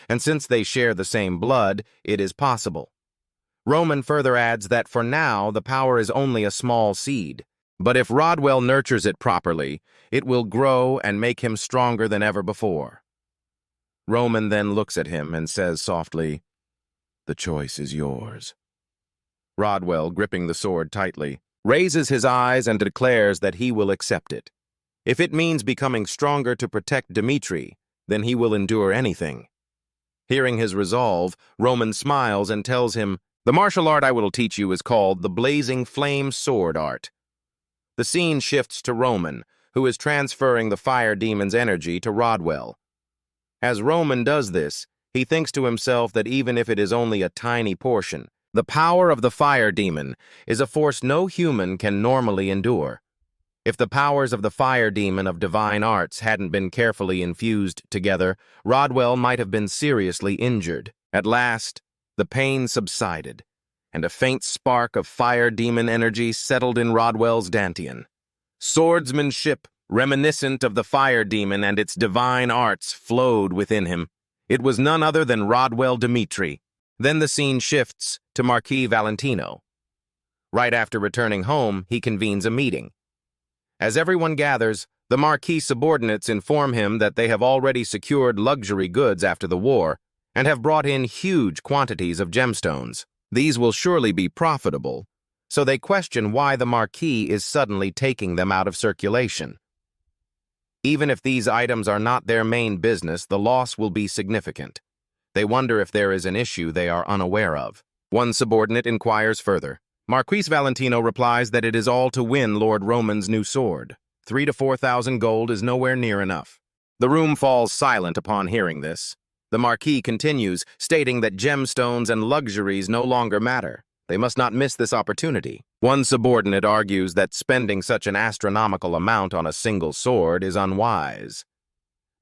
and since they share the same blood, it is possible. Roman further adds that for now, the power is only a small seed, but if Rodwell nurtures it properly, it will grow and make him stronger than ever before. Roman then looks at him and says softly, "The choice is yours." Rodwell, gripping the sword tightly, raises his eyes and declares that he will accept it. If it means becoming stronger to protect Dmitri, then he will endure anything. Hearing his resolve, Roman smiles and tells him, "The martial art I will teach you is called the Blazing Flame Sword Art." The scene shifts to Roman, who is transferring the fire demon's energy to Rodwell. As Roman does this, he thinks to himself that even if it is only a tiny portion, the power of the fire demon is a force no human can normally endure. If the powers of the fire demon of divine arts hadn't been carefully infused together, Rodwell might have been seriously injured. At last, the pain subsided, and a faint spark of fire demon energy settled in Rodwell's dantian. Swordsmanship, reminiscent of the fire demon and its divine arts, flowed within him. It was none other than Rodwell Dmitri. Then the scene shifts to Marquis Valentino. Right after returning home, he convenes a meeting. As everyone gathers, the Marquis subordinates inform him that they have already secured luxury goods after the war and have brought in huge quantities of gemstones. These will surely be profitable, so they question why the Marquis is suddenly taking them out of circulation. Even if these items are not their main business, the loss will be significant. They wonder if there is an issue they are unaware of. One subordinate inquires further. Marquis Valentino replies that it is all to win Lord Roman's new sword. 3,000 to 4,000 gold is nowhere near enough. The room falls silent upon hearing this. The Marquis continues, stating that gemstones and luxuries no longer matter. They must not miss this opportunity. One subordinate argues that spending such an astronomical amount on a single sword is unwise.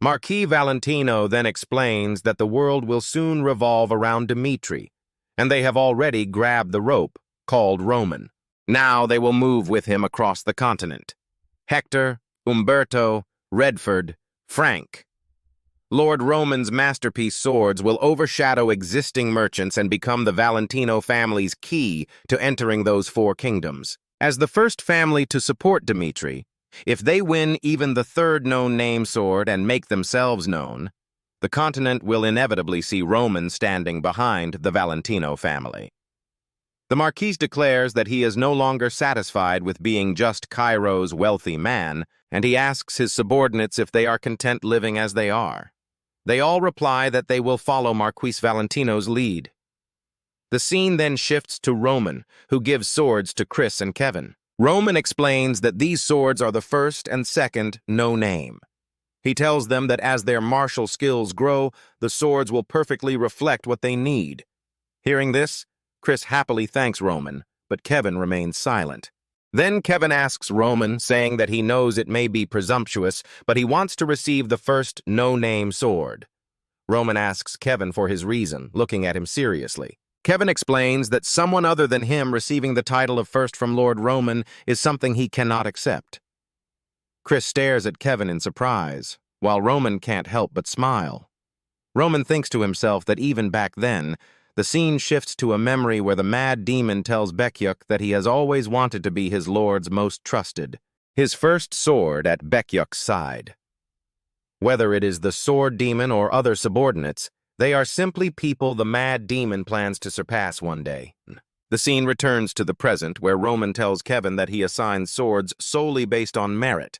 Marquis Valentino then explains that the world will soon revolve around Dmitri, and they have already grabbed the rope called Roman. Now they will move with him across the continent. Hector, Umberto, Redford, Frank. Lord Roman's masterpiece swords will overshadow existing merchants and become the Valentino family's key to entering those four kingdoms. As the first family to support Dmitri, if they win even the third known name sword and make themselves known, the continent will inevitably see Roman standing behind the Valentino family. The Marquis declares that he is no longer satisfied with being just Cairo's wealthy man, and he asks his subordinates if they are content living as they are. They all reply that they will follow Marquis Valentino's lead. The scene then shifts to Roman, who gives swords to Chris and Kevin. Roman explains that these swords are the first and second no name. He tells them that as their martial skills grow, the swords will perfectly reflect what they need. Hearing this, Chris happily thanks Roman, but Kevin remains silent. Then Kevin asks Roman, saying that he knows it may be presumptuous, but he wants to receive the first no-name sword. Roman asks Kevin for his reason, looking at him seriously. Kevin explains that someone other than him receiving the title of first from Lord Roman is something he cannot accept. Chris stares at Kevin in surprise, while Roman can't help but smile. Roman thinks to himself that even back then, the scene shifts to a memory where the mad demon tells Bekyuk that he has always wanted to be his lord's most trusted, his first sword at Bekyuk's side. Whether it is the sword demon or other subordinates, they are simply people the mad demon plans to surpass one day. The scene returns to the present, where Roman tells Kevin that he assigns swords solely based on merit.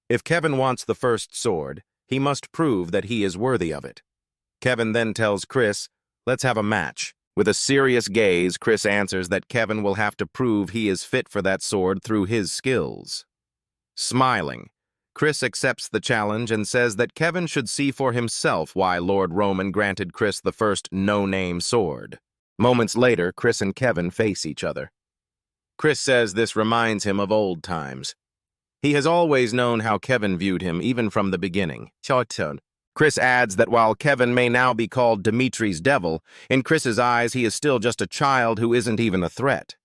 If Kevin wants the first sword, he must prove that he is worthy of it. Kevin then tells Chris, "Let's have a match." With a serious gaze, Chris answers that Kevin will have to prove he is fit for that sword through his skills. Smiling, Chris accepts the challenge and says that Kevin should see for himself why Lord Roman granted Chris the first no-name sword. Moments later, Chris and Kevin face each other. Chris says this reminds him of old times. He has always known how Kevin viewed him, even from the beginning. Chris adds that while Kevin may now be called Dmitri's devil, in Chris's eyes he is still just a child who isn't even a threat.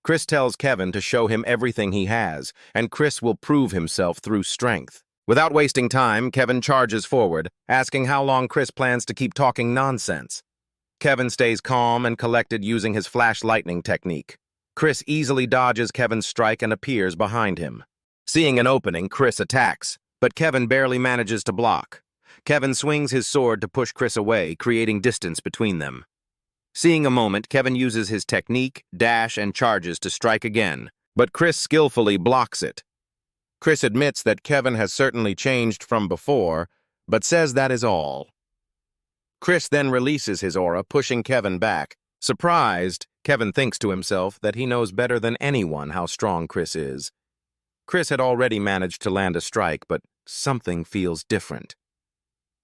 Chris tells Kevin to show him everything he has, and Chris will prove himself through strength. Without wasting time, Kevin charges forward, asking how long Chris plans to keep talking nonsense. Kevin stays calm and collected using his flash lightning technique. Chris easily dodges Kevin's strike and appears behind him. Seeing an opening, Chris attacks, but Kevin barely manages to block. Kevin swings his sword to push Chris away, creating distance between them. Seeing a moment, Kevin uses his technique, dash, and charges to strike again, but Chris skillfully blocks it. Chris admits that Kevin has certainly changed from before, but says that is all. Chris then releases his aura, pushing Kevin back. Surprised, Kevin thinks to himself that he knows better than anyone how strong Chris is. Chris had already managed to land a strike, but something feels different.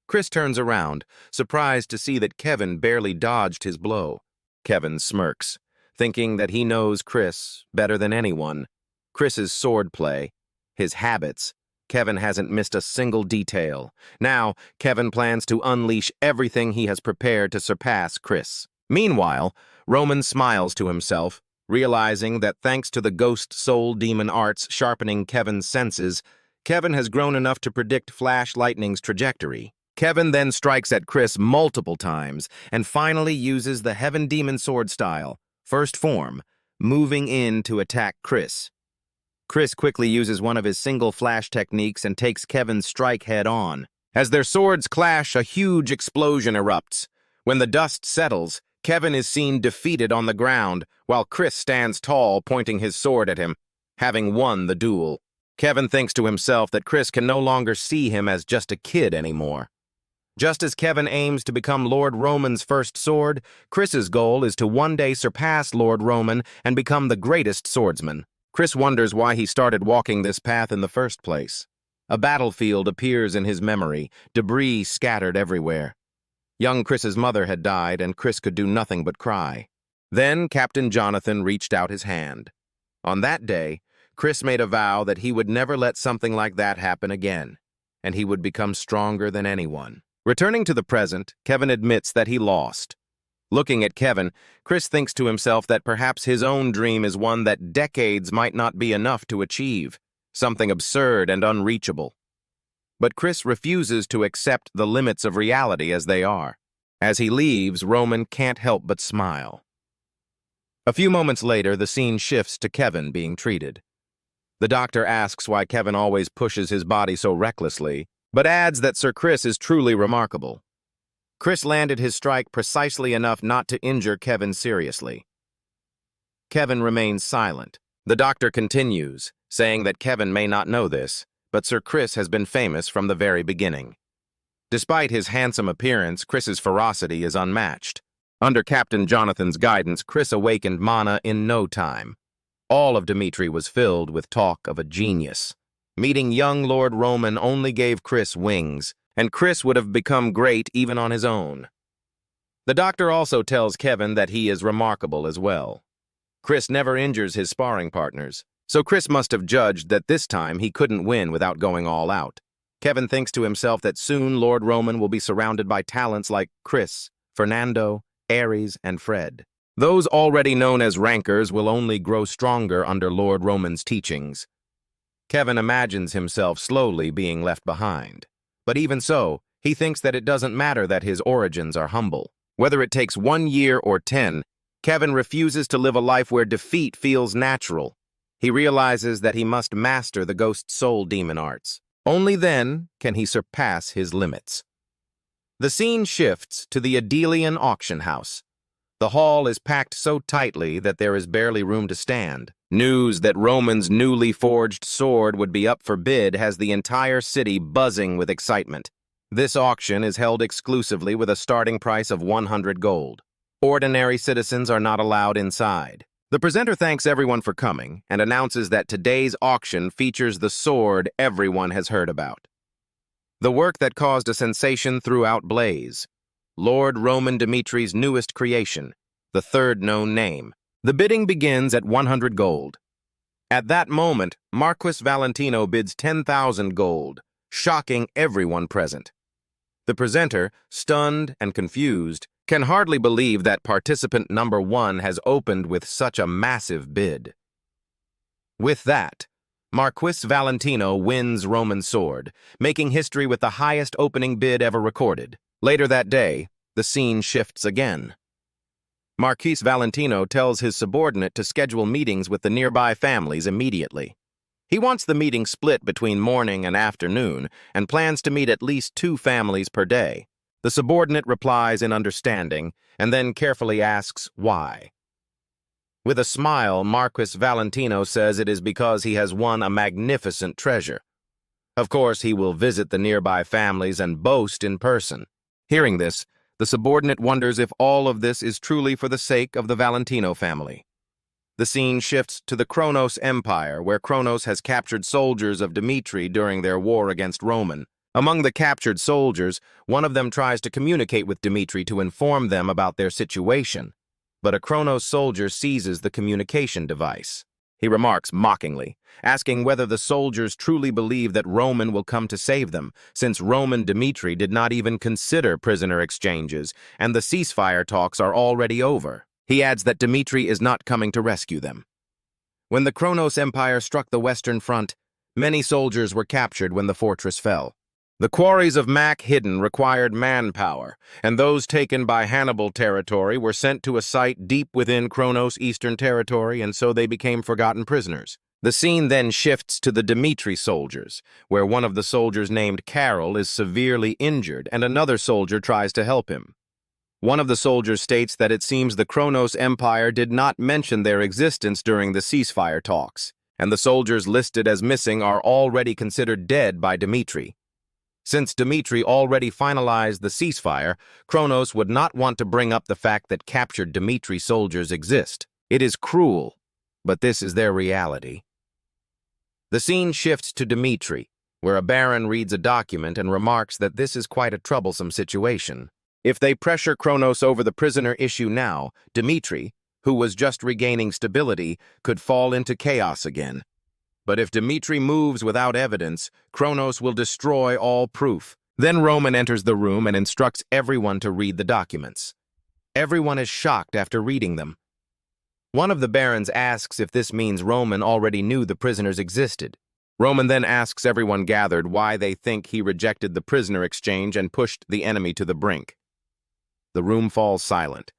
Chris turns around, surprised to see that Kevin barely dodged his blow. Kevin smirks, thinking that he knows Chris better than anyone. Chris's swordplay, his habits. Kevin hasn't missed a single detail. Now, Kevin plans to unleash everything he has prepared to surpass Chris. Meanwhile, Roman smiles to himself, realizing that thanks to the ghost soul demon arts sharpening Kevin's senses, Kevin has grown enough to predict Flash Lightning's trajectory. Kevin then strikes at Chris multiple times and finally uses the Heaven Demon Sword style, first form, moving in to attack Chris. Chris quickly uses one of his single flash techniques and takes Kevin's strike head-on. As their swords clash, a huge explosion erupts. When the dust settles, Kevin is seen defeated on the ground, while Chris stands tall, pointing his sword at him, having won the duel. Kevin thinks to himself that Chris can no longer see him as just a kid anymore. Just as Kevin aims to become Lord Roman's first sword, Chris's goal is to one day surpass Lord Roman and become the greatest swordsman. Chris wonders why he started walking this path in the first place. A battlefield appears in his memory, debris scattered everywhere. Young Chris's mother had died, and Chris could do nothing but cry. Then Captain Jonathan reached out his hand. On that day, Chris made a vow that he would never let something like that happen again, and he would become stronger than anyone. Returning to the present, Kevin admits that he lost. Looking at Kevin, Chris thinks to himself that perhaps his own dream is one that decades might not be enough to achieve, something absurd and unreachable. But Chris refuses to accept the limits of reality as they are. As he leaves, Roman can't help but smile. A few moments later, the scene shifts to Kevin being treated. The doctor asks why Kevin always pushes his body so recklessly, but adds that Sir Chris is truly remarkable. Chris landed his strike precisely enough not to injure Kevin seriously. Kevin remains silent. The doctor continues, saying that Kevin may not know this, but Sir Chris has been famous from the very beginning. Despite his handsome appearance, Chris's ferocity is unmatched. Under Captain Jonathan's guidance, Chris awakened mana in no time. All of Dmitri was filled with talk of a genius. Meeting young Lord Roman only gave Chris wings, and Chris would have become great even on his own. The doctor also tells Kevin that he is remarkable as well. Chris never injures his sparring partners, so Chris must have judged that this time he couldn't win without going all out. Kevin thinks to himself that soon Lord Roman will be surrounded by talents like Chris, Fernando, Ares, and Fred. Those already known as rankers will only grow stronger under Lord Roman's teachings. Kevin imagines himself slowly being left behind. But even so, he thinks that it doesn't matter that his origins are humble. Whether it takes 1 year or 10, Kevin refuses to live a life where defeat feels natural. He realizes that he must master the ghost soul demon arts. Only then can he surpass his limits. The scene shifts to the Adelian auction house. The hall is packed so tightly that there is barely room to stand. News that Roman's newly forged sword would be up for bid has the entire city buzzing with excitement. This auction is held exclusively with a starting price of 100 gold. Ordinary citizens are not allowed inside. The presenter thanks everyone for coming and announces that today's auction features the sword everyone has heard about. The work that caused a sensation throughout Blaze. Lord Roman Dimitri's newest creation, the third known name. The bidding begins at 100 gold. At that moment, Marquis Valentino bids 10,000 gold, shocking everyone present. The presenter, stunned and confused, can hardly believe that participant number 1 has opened with such a massive bid. With that, Marquis Valentino wins Roman's sword, making history with the highest opening bid ever recorded. Later that day, the scene shifts again. Marquis Valentino tells his subordinate to schedule meetings with the nearby families immediately. He wants the meeting split between morning and afternoon and plans to meet at least 2 families per day. The subordinate replies in understanding and then carefully asks why. With a smile, Marquis Valentino says it is because he has won a magnificent treasure. Of course, he will visit the nearby families and boast in person. Hearing this, the subordinate wonders if all of this is truly for the sake of the Valentino family. The scene shifts to the Kronos Empire, where Kronos has captured soldiers of Dmitri during their war against Roman. Among the captured soldiers, one of them tries to communicate with Dmitri to inform them about their situation, but a Kronos soldier seizes the communication device. He remarks mockingly, asking whether the soldiers truly believe that Roman will come to save them, since Roman Dmitri did not even consider prisoner exchanges, and the ceasefire talks are already over. He adds that Dmitri is not coming to rescue them. When the Kronos Empire struck the Western Front, many soldiers were captured when the fortress fell. The quarries of Mac Hidden required manpower, and those taken by Hannibal territory were sent to a site deep within Kronos' eastern territory, and so they became forgotten prisoners. The scene then shifts to the Dmitri soldiers, where one of the soldiers named Carol is severely injured, and another soldier tries to help him. One of the soldiers states that it seems the Kronos Empire did not mention their existence during the ceasefire talks, and the soldiers listed as missing are already considered dead by Dmitri. Since Dmitri already finalized the ceasefire, Kronos would not want to bring up the fact that captured Dmitri soldiers exist. It is cruel, but this is their reality. The scene shifts to Dmitri, where a baron reads a document and remarks that this is quite a troublesome situation. If they pressure Kronos over the prisoner issue now, Dmitri, who was just regaining stability, could fall into chaos again. But if Dmitri moves without evidence, Kronos will destroy all proof. Then Roman enters the room and instructs everyone to read the documents. Everyone is shocked after reading them. One of the barons asks if this means Roman already knew the prisoners existed. Roman then asks everyone gathered why they think he rejected the prisoner exchange and pushed the enemy to the brink. The room falls silent.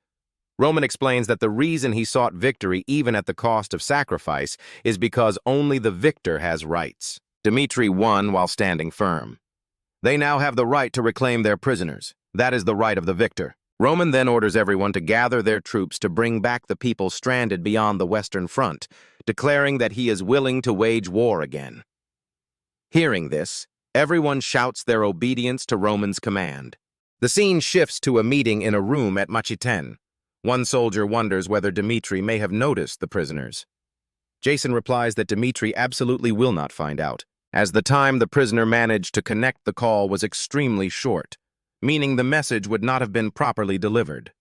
Roman explains that the reason he sought victory even at the cost of sacrifice is because only the victor has rights. Dmitri won while standing firm. They now have the right to reclaim their prisoners. That is the right of the victor. Roman then orders everyone to gather their troops to bring back the people stranded beyond the Western Front, declaring that he is willing to wage war again. Hearing this, everyone shouts their obedience to Roman's command. The scene shifts to a meeting in a room at Machiten. One soldier wonders whether Dmitri may have noticed the prisoners. Jason replies that Dmitri absolutely will not find out, as the time the prisoner managed to connect the call was extremely short, meaning the message would not have been properly delivered.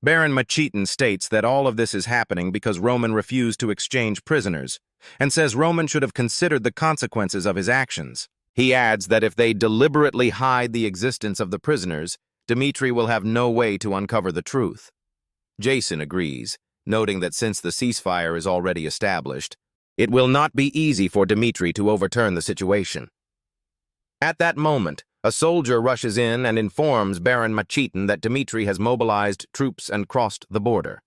Baron Machiten states that all of this is happening because Roman refused to exchange prisoners, and says Roman should have considered the consequences of his actions. He adds that if they deliberately hide the existence of the prisoners, Dmitri will have no way to uncover the truth. Jason agrees, noting that since the ceasefire is already established, it will not be easy for Dmitri to overturn the situation. At that moment, a soldier rushes in and informs Baron Machiten that Dmitri has mobilized troops and crossed the border.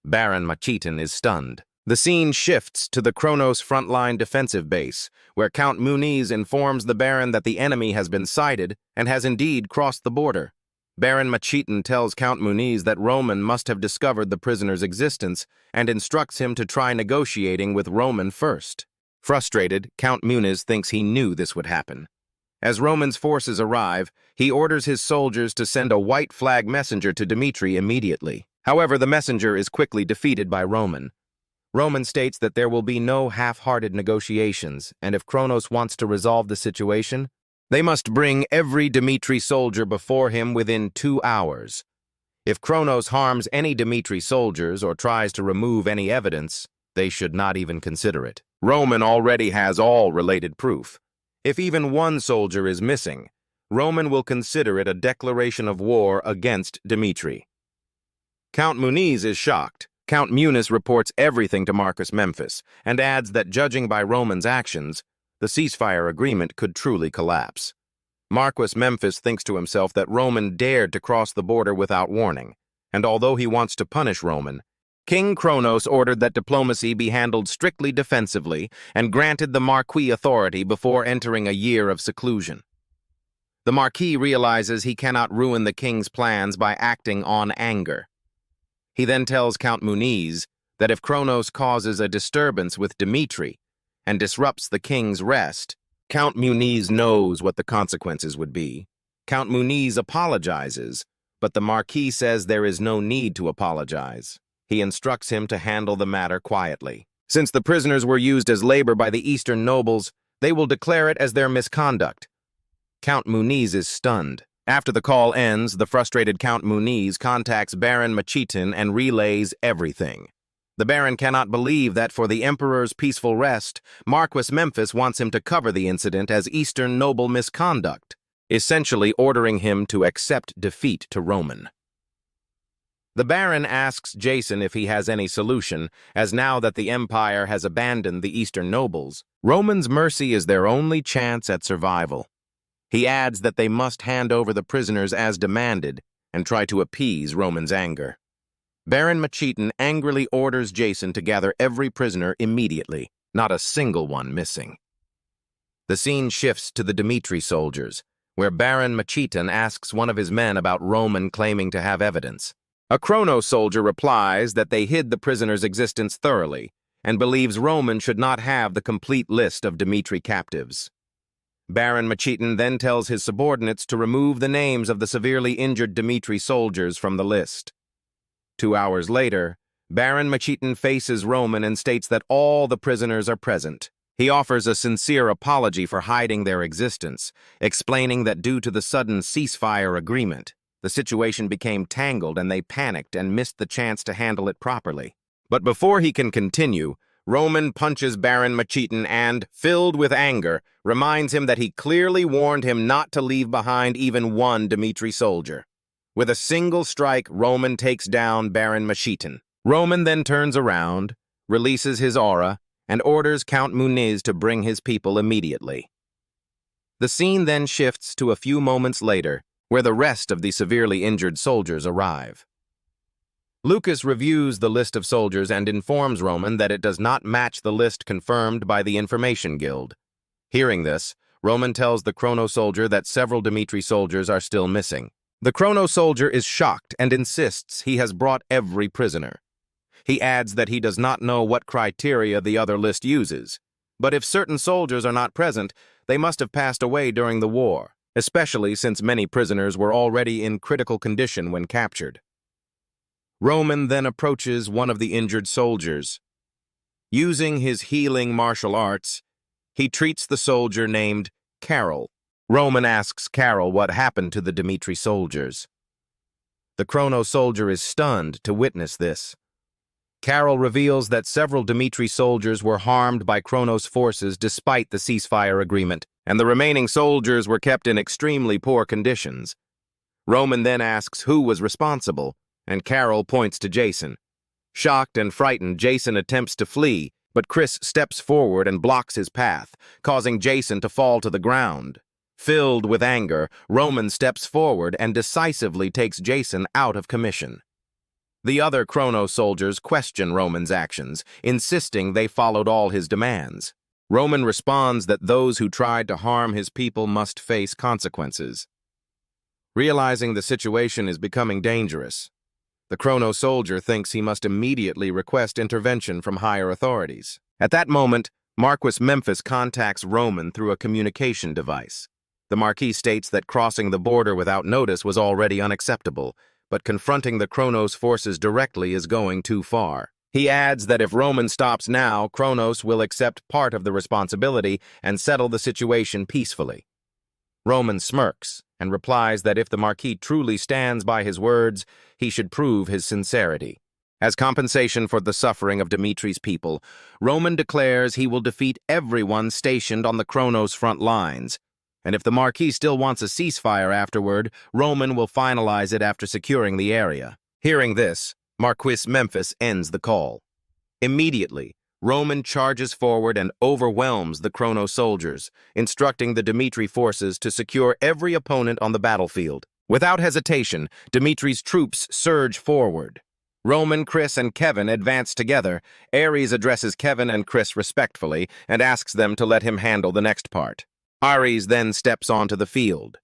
Baron Machiten is stunned. The scene shifts to the Kronos frontline defensive base, where Count Muniz informs the Baron that the enemy has been sighted and has indeed crossed the border. Baron Machiten tells Count Muniz that Roman must have discovered the prisoner's existence and instructs him to try negotiating with Roman first. Frustrated, Count Muniz thinks he knew this would happen. As Roman's forces arrive, he orders his soldiers to send a white flag messenger to Dmitri immediately. However, the messenger is quickly defeated by Roman. Roman states that there will be no half-hearted negotiations, and if Kronos wants to resolve the situation, they must bring every Dmitri soldier before him within 2 hours. If Kronos harms any Dmitri soldiers or tries to remove any evidence, they should not even consider it. Roman already has all related proof. If even one soldier is missing, Roman will consider it a declaration of war against Dmitri. Count Muniz is shocked. Count Muniz reports everything to Marcus Memphis and adds that judging by Roman's actions, the ceasefire agreement could truly collapse. Marquis Memphis thinks to himself that Roman dared to cross the border without warning, and although he wants to punish Roman, King Kronos ordered that diplomacy be handled strictly defensively and granted the Marquis authority before entering a year of seclusion. The Marquis realizes he cannot ruin the king's plans by acting on anger. He then tells Count Muniz that if Kronos causes a disturbance with Dmitri and disrupts the king's rest, Count Muniz knows what the consequences would be. Count Muniz apologizes, but the Marquis says there is no need to apologize. He instructs him to handle the matter quietly. Since the prisoners were used as labor by the Eastern nobles, they will declare it as their misconduct. Count Muniz is stunned. After the call ends, the frustrated Count Muniz contacts Baron Machiten and relays everything. The Baron cannot believe that for the Emperor's peaceful rest, Marquis Memphis wants him to cover the incident as Eastern noble misconduct, essentially ordering him to accept defeat to Roman. The Baron asks Jason if he has any solution, as now that the Empire has abandoned the Eastern nobles, Roman's mercy is their only chance at survival. He adds that they must hand over the prisoners as demanded and try to appease Roman's anger. Baron Machiten angrily orders Jason to gather every prisoner immediately, not a single one missing. The scene shifts to the Dmitri soldiers, where Baron Machiten asks one of his men about Roman claiming to have evidence. A Kronos soldier replies that they hid the prisoner's existence thoroughly and believes Roman should not have the complete list of Dmitri captives. Baron Machiten then tells his subordinates to remove the names of the severely injured Dmitri soldiers from the list. 2 hours later, Baron Machiten faces Roman and states that all the prisoners are present. He offers a sincere apology for hiding their existence, explaining that due to the sudden ceasefire agreement, the situation became tangled and they panicked and missed the chance to handle it properly. But before he can continue, Roman punches Baron Machiten and, filled with anger, reminds him that he clearly warned him not to leave behind even one Dmitri soldier. With a single strike, Roman takes down Baron Machiten. Roman then turns around, releases his aura, and orders Count Muniz to bring his people immediately. The scene then shifts to a few moments later, where the rest of the severely injured soldiers arrive. Lucas reviews the list of soldiers and informs Roman that it does not match the list confirmed by the Information Guild. Hearing this, Roman tells the Chrono soldier that several Dmitri soldiers are still missing. The Chrono soldier is shocked and insists he has brought every prisoner. He adds that he does not know what criteria the other list uses, but if certain soldiers are not present, they must have passed away during the war, especially since many prisoners were already in critical condition when captured. Roman then approaches one of the injured soldiers. Using his healing martial arts, he treats the soldier named Carol. Roman asks Carol what happened to the Dmitri soldiers. The Chrono soldier is stunned to witness this. Carol reveals that several Dmitri soldiers were harmed by Chronos' forces despite the ceasefire agreement, and the remaining soldiers were kept in extremely poor conditions. Roman then asks who was responsible, and Carol points to Jason. Shocked and frightened, Jason attempts to flee, but Chris steps forward and blocks his path, causing Jason to fall to the ground. Filled with anger, Roman steps forward and decisively takes Jason out of commission. The other Chrono soldiers question Roman's actions, insisting they followed all his demands. Roman responds that those who tried to harm his people must face consequences. Realizing the situation is becoming dangerous, the Chrono soldier thinks he must immediately request intervention from higher authorities. At that moment, Marquis Memphis contacts Roman through a communication device. The Marquis states that crossing the border without notice was already unacceptable, but confronting the Chronos' forces directly is going too far. He adds that if Roman stops now, Chronos will accept part of the responsibility and settle the situation peacefully. Roman smirks and replies that if the Marquis truly stands by his words, he should prove his sincerity. As compensation for the suffering of Dmitri's people, Roman declares he will defeat everyone stationed on the Chronos' front lines, and if the Marquis still wants a ceasefire afterward, Roman will finalize it after securing the area. Hearing this, Marquis Memphis ends the call. Immediately, Roman charges forward and overwhelms the Chrono soldiers, instructing the Dmitri forces to secure every opponent on the battlefield. Without hesitation, Dmitri's troops surge forward. Roman, Chris, and Kevin advance together. Ares addresses Kevin and Chris respectfully and asks them to let him handle the next part. Ares then steps onto the field.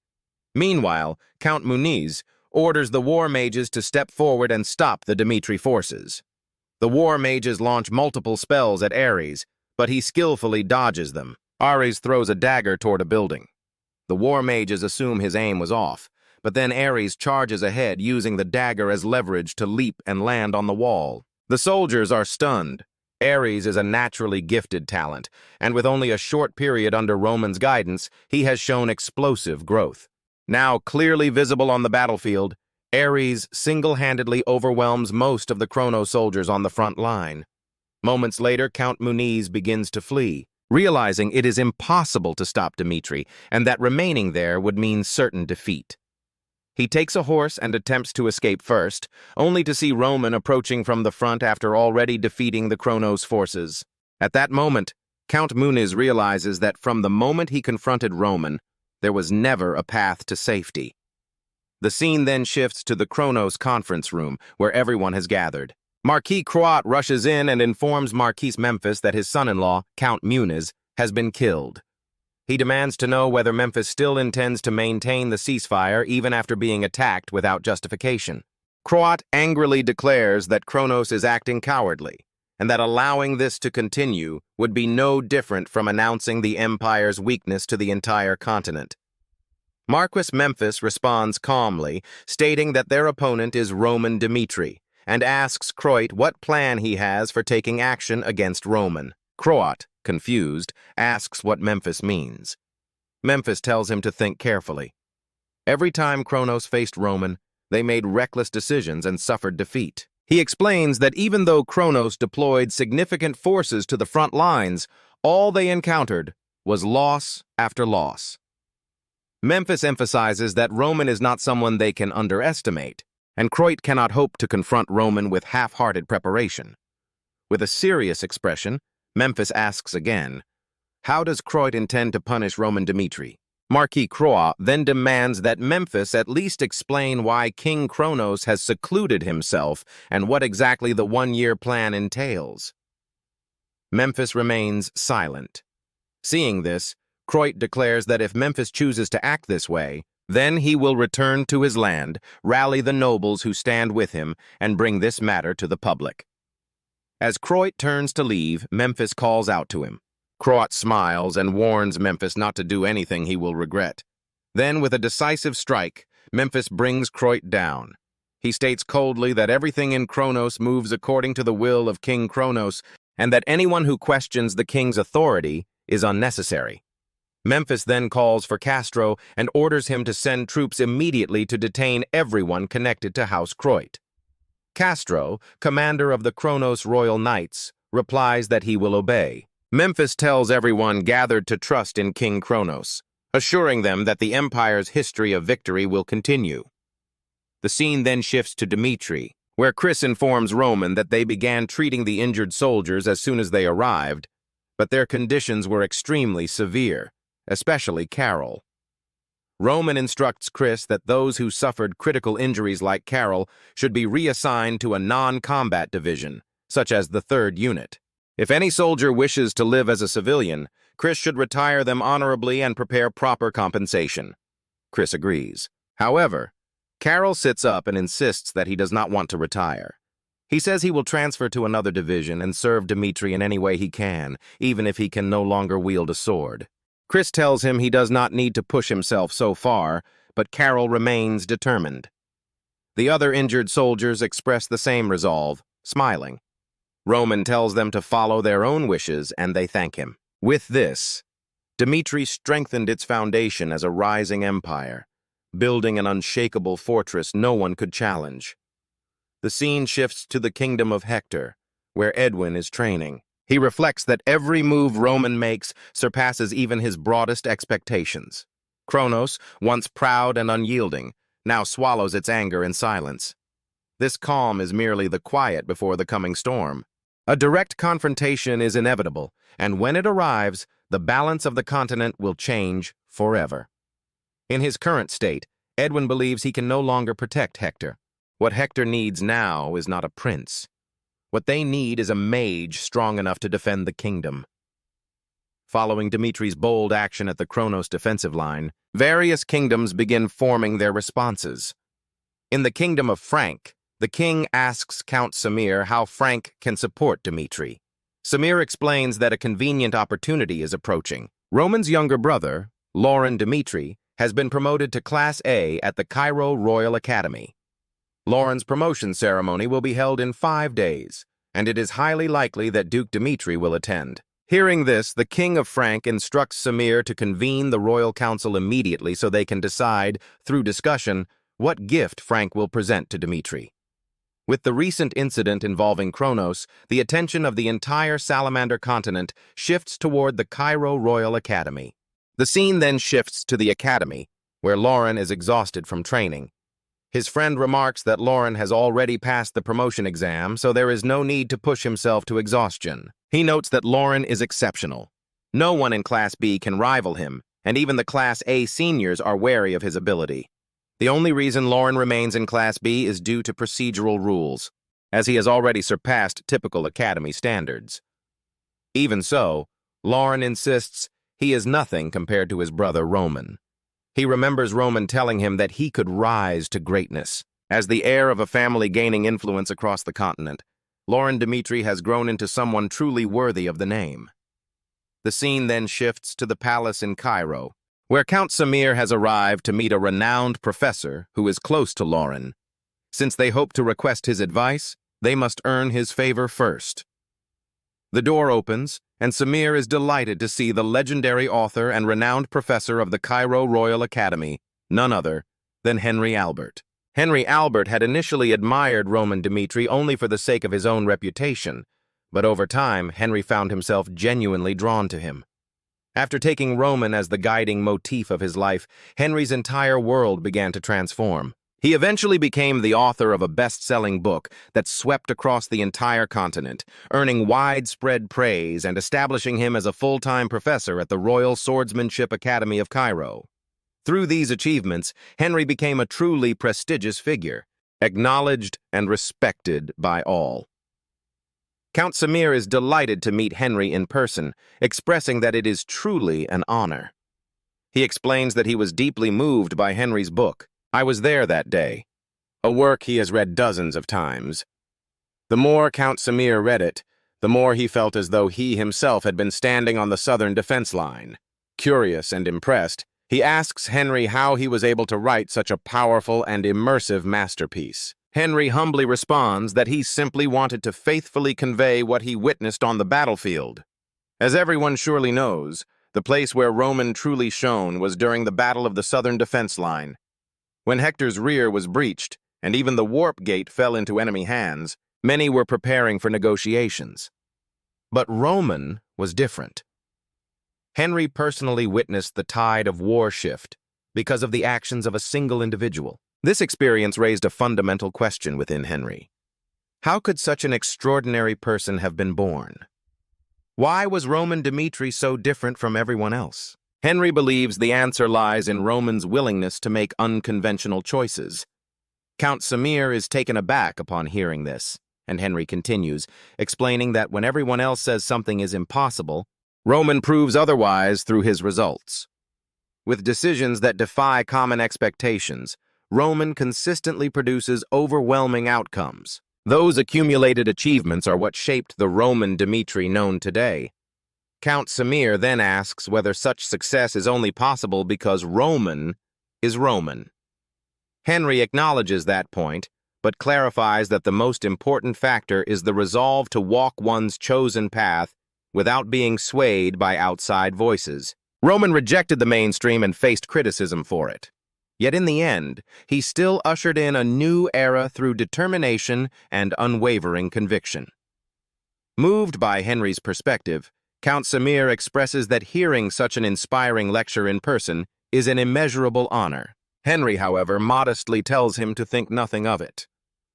Meanwhile, Count Muniz orders the war mages to step forward and stop the Dmitri forces. The war mages launch multiple spells at Ares, but he skillfully dodges them. Ares throws a dagger toward a building. The war mages assume his aim was off, but then Ares charges ahead using the dagger as leverage to leap and land on the wall. The soldiers are stunned. Ares is a naturally gifted talent, and with only a short period under Roman's guidance, he has shown explosive growth. Now clearly visible on the battlefield, Ares single-handedly overwhelms most of the Chrono soldiers on the front line. Moments later, Count Muniz begins to flee, realizing it is impossible to stop Dmitri, and that remaining there would mean certain defeat. He takes a horse and attempts to escape first, only to see Roman approaching from the front after already defeating the Chronos' forces. At that moment, Count Muniz realizes that from the moment he confronted Roman, there was never a path to safety. The scene then shifts to the Chronos conference room, where everyone has gathered. Marquis Croat rushes in and informs Marquis Memphis that his son-in-law, Count Muniz, has been killed. He demands to know whether Memphis still intends to maintain the ceasefire even after being attacked without justification. Croat angrily declares that Chronos is acting cowardly, and that allowing this to continue would be no different from announcing the Empire's weakness to the entire continent. Marquis Memphis responds calmly, stating that their opponent is Roman Dmitri, and asks Croat what plan he has for taking action against Roman. Croat, confused, asks what Memphis means. Memphis tells him to think carefully. Every time Chronos faced Roman, they made reckless decisions and suffered defeat. He explains that even though Chronos deployed significant forces to the front lines, all they encountered was loss after loss. Memphis emphasizes that Roman is not someone they can underestimate, and Croat cannot hope to confront Roman with half-hearted preparation. With a serious expression, Memphis asks again, how does Croat intend to punish Roman Dmitri? Marquis Croat then demands that Memphis at least explain why King Chronos has secluded himself and what exactly the one-year plan entails. Memphis remains silent. Seeing this, Croat declares that if Memphis chooses to act this way, Then he will return to his land, rally the nobles who stand with him, and bring this matter to the public. As Croit turns to leave, Memphis calls out to him. Croit smiles and warns Memphis not to do anything he will regret. Then, with a decisive strike, Memphis brings Croit down. He states coldly that everything in Kronos moves according to the will of King Kronos, and that anyone who questions the king's authority is unnecessary. Memphis then calls for Castro and orders him to send troops immediately to detain everyone connected to House Croit. Castro, commander of the Kronos Royal Knights, replies that he will obey. Memphis tells everyone gathered to trust in King Kronos, assuring them that the Empire's history of victory will continue. The scene then shifts to Dmitri, where Chris informs Roman that they began treating the injured soldiers as soon as they arrived, but their conditions were extremely severe, especially Carol. Roman instructs Chris that those who suffered critical injuries like Carol should be reassigned to a non-combat division, such as the 3rd Unit. If any soldier wishes to live as a civilian, Chris should retire them honorably and prepare proper compensation. Chris agrees. However, Carol sits up and insists that he does not want to retire. He says he will transfer to another division and serve Dmitri in any way he can, even if he can no longer wield a sword. Chris tells him he does not need to push himself so far, but Carol remains determined. The other injured soldiers express the same resolve, smiling. Roman tells them to follow their own wishes, and they thank him. With this, Dmitri strengthened its foundation as a rising empire, building an unshakable fortress no one could challenge. The scene shifts to the kingdom of Hector, where Edwin is training. He reflects that every move Roman makes surpasses even his broadest expectations. Kronos, once proud and unyielding, now swallows its anger in silence. This calm is merely the quiet before the coming storm. A direct confrontation is inevitable, and when it arrives, the balance of the continent will change forever. In his current state, Edwin believes he can no longer protect Hector. What Hector needs now is not a prince. What they need is a mage strong enough to defend the kingdom. Following Dmitri's bold action at the Kronos defensive line, various kingdoms begin forming their responses. In the kingdom of Frank, the king asks Count Samir how Frank can support Dmitri. Samir explains that a convenient opportunity is approaching. Roman's younger brother, Lauren Dmitri, has been promoted to Class A at the Cairo Royal Academy. Lauren's promotion ceremony will be held in 5 days, and it is highly likely that Duke Dmitri will attend. Hearing this, the King of Frank instructs Samir to convene the Royal Council immediately so they can decide, through discussion, what gift Frank will present to Dmitri. With the recent incident involving Kronos, the attention of the entire Salamander continent shifts toward the Cairo Royal Academy. The scene then shifts to the academy, where Lauren is exhausted from training. His friend remarks that Lauren has already passed the promotion exam, so there is no need to push himself to exhaustion. He notes that Lauren is exceptional. No one in Class B can rival him, and even the Class A seniors are wary of his ability. The only reason Lauren remains in Class B is due to procedural rules, as he has already surpassed typical academy standards. Even so, Lauren insists he is nothing compared to his brother Roman. He remembers Roman telling him that he could rise to greatness. As the heir of a family gaining influence across the continent, Lauren Dmitri has grown into someone truly worthy of the name. The scene then shifts to the palace in Cairo, where Count Samir has arrived to meet a renowned professor who is close to Lauren. Since they hope to request his advice, they must earn his favor first. The door opens, and Samir is delighted to see the legendary author and renowned professor of the Cairo Royal Academy, none other than Henry Albert. Henry Albert had initially admired Roman Dmitri only for the sake of his own reputation, but over time, Henry found himself genuinely drawn to him. After taking Roman as the guiding motif of his life, Henry's entire world began to transform. He eventually became the author of a best-selling book that swept across the entire continent, earning widespread praise and establishing him as a full-time professor at the Royal Swordsmanship Academy of Cairo. Through these achievements, Henry became a truly prestigious figure, acknowledged and respected by all. Count Samir is delighted to meet Henry in person, expressing that it is truly an honor. He explains that he was deeply moved by Henry's book, I Was There That Day, a work he has read dozens of times. The more Count Samir read it, the more he felt as though he himself had been standing on the southern defense line. Curious and impressed, he asks Henry how he was able to write such a powerful and immersive masterpiece. Henry humbly responds that he simply wanted to faithfully convey what he witnessed on the battlefield. As everyone surely knows, the place where Roman truly shone was during the Battle of the Southern Defense Line. When Hector's rear was breached, and even the warp gate fell into enemy hands, many were preparing for negotiations. But Roman was different. Henry personally witnessed the tide of war shift because of the actions of a single individual. This experience raised a fundamental question within Henry. How could such an extraordinary person have been born? Why was Roman Dmitri so different from everyone else? Henry believes the answer lies in Roman's willingness to make unconventional choices. Count Samir is taken aback upon hearing this, and Henry continues, explaining that when everyone else says something is impossible, Roman proves otherwise through his results. With decisions that defy common expectations, Roman consistently produces overwhelming outcomes. Those accumulated achievements are what shaped the Roman Dmitri known today. Count Samir then asks whether such success is only possible because Roman is Roman. Henry acknowledges that point, but clarifies that the most important factor is the resolve to walk one's chosen path without being swayed by outside voices. Roman rejected the mainstream and faced criticism for it. Yet in the end, he still ushered in a new era through determination and unwavering conviction. Moved by Henry's perspective, Count Samir expresses that hearing such an inspiring lecture in person is an immeasurable honor. Henry, however, modestly tells him to think nothing of it.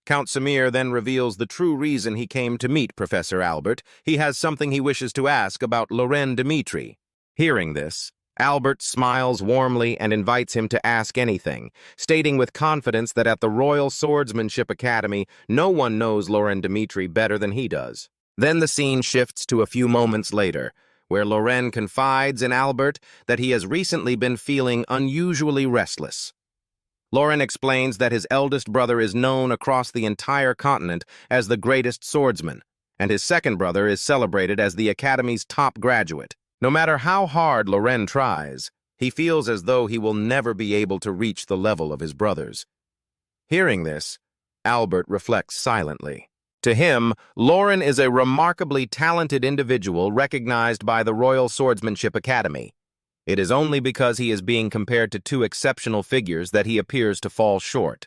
Count Samir then reveals the true reason he came to meet Professor Albert. He has something he wishes to ask about Lord Dmitri. Hearing this, Albert smiles warmly and invites him to ask anything, stating with confidence that at the Royal Swordsmanship Academy, no one knows Lord Dmitri better than he does. Then the scene shifts to a few moments later, where Loren confides in Albert that he has recently been feeling unusually restless. Loren explains that his eldest brother is known across the entire continent as the greatest swordsman, and his second brother is celebrated as the Academy's top graduate. No matter how hard Loren tries, he feels as though he will never be able to reach the level of his brothers. Hearing this, Albert reflects silently. To him, Loren is a remarkably talented individual recognized by the Royal Swordsmanship Academy. It is only because he is being compared to two exceptional figures that he appears to fall short.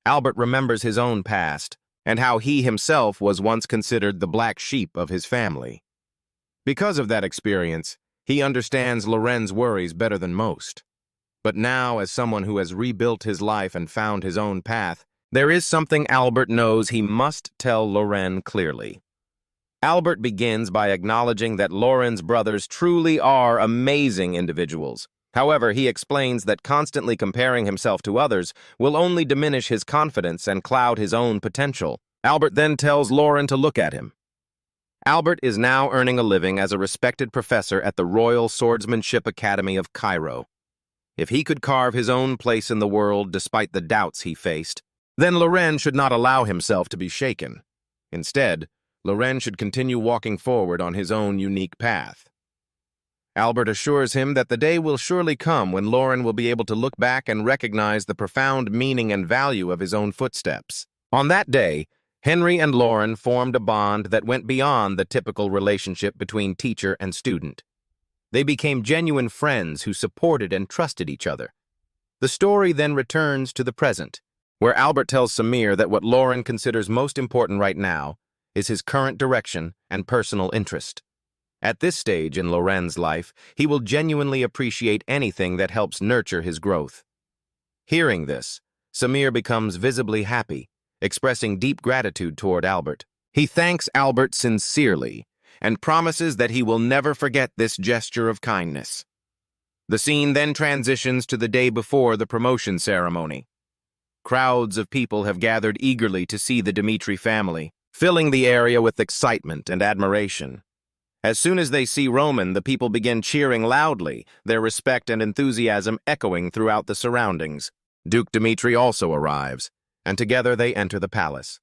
Albert remembers his own past and how he himself was once considered the black sheep of his family. Because of that experience, he understands Loren's worries better than most. But now, as someone who has rebuilt his life and found his own path, there is something Albert knows he must tell Loren clearly. Albert begins by acknowledging that Loren's brothers truly are amazing individuals. However, he explains that constantly comparing himself to others will only diminish his confidence and cloud his own potential. Albert then tells Loren to look at him. Albert is now earning a living as a respected professor at the Royal Swordsmanship Academy of Cairo. If he could carve his own place in the world despite the doubts he faced, then Loren should not allow himself to be shaken. Instead, Loren should continue walking forward on his own unique path. Albert assures him that the day will surely come when Loren will be able to look back and recognize the profound meaning and value of his own footsteps. On that day, Henry and Loren formed a bond that went beyond the typical relationship between teacher and student. They became genuine friends who supported and trusted each other. The story then returns to the present, where Albert tells Samir that what Loren considers most important right now is his current direction and personal interest. At this stage in Loren's life, he will genuinely appreciate anything that helps nurture his growth. Hearing this, Samir becomes visibly happy, expressing deep gratitude toward Albert. He thanks Albert sincerely and promises that he will never forget this gesture of kindness. The scene then transitions to the day before the promotion ceremony. Crowds of people have gathered eagerly to see the Dmitri family, filling the area with excitement and admiration. As soon as they see Roman, the people begin cheering loudly, their respect and enthusiasm echoing throughout the surroundings. Duke Dmitri also arrives, and together they enter the palace.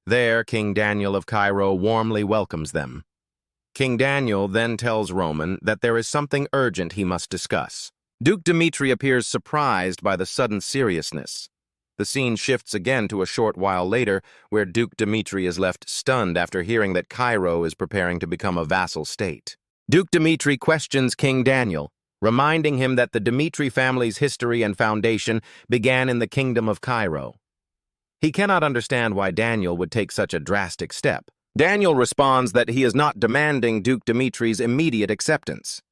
There, King Daniel of Cairo warmly welcomes them. King Daniel then tells Roman that there is something urgent he must discuss. Duke Dmitri appears surprised by the sudden seriousness. The scene shifts again to a short while later, where Duke Dmitri is left stunned after hearing that Cairo is preparing to become a vassal state. Duke Dmitri questions King Daniel, reminding him that the Dmitri family's history and foundation began in the kingdom of Cairo. He cannot understand why Daniel would take such a drastic step. Daniel responds that he is not demanding Duke Dmitri's immediate acceptance.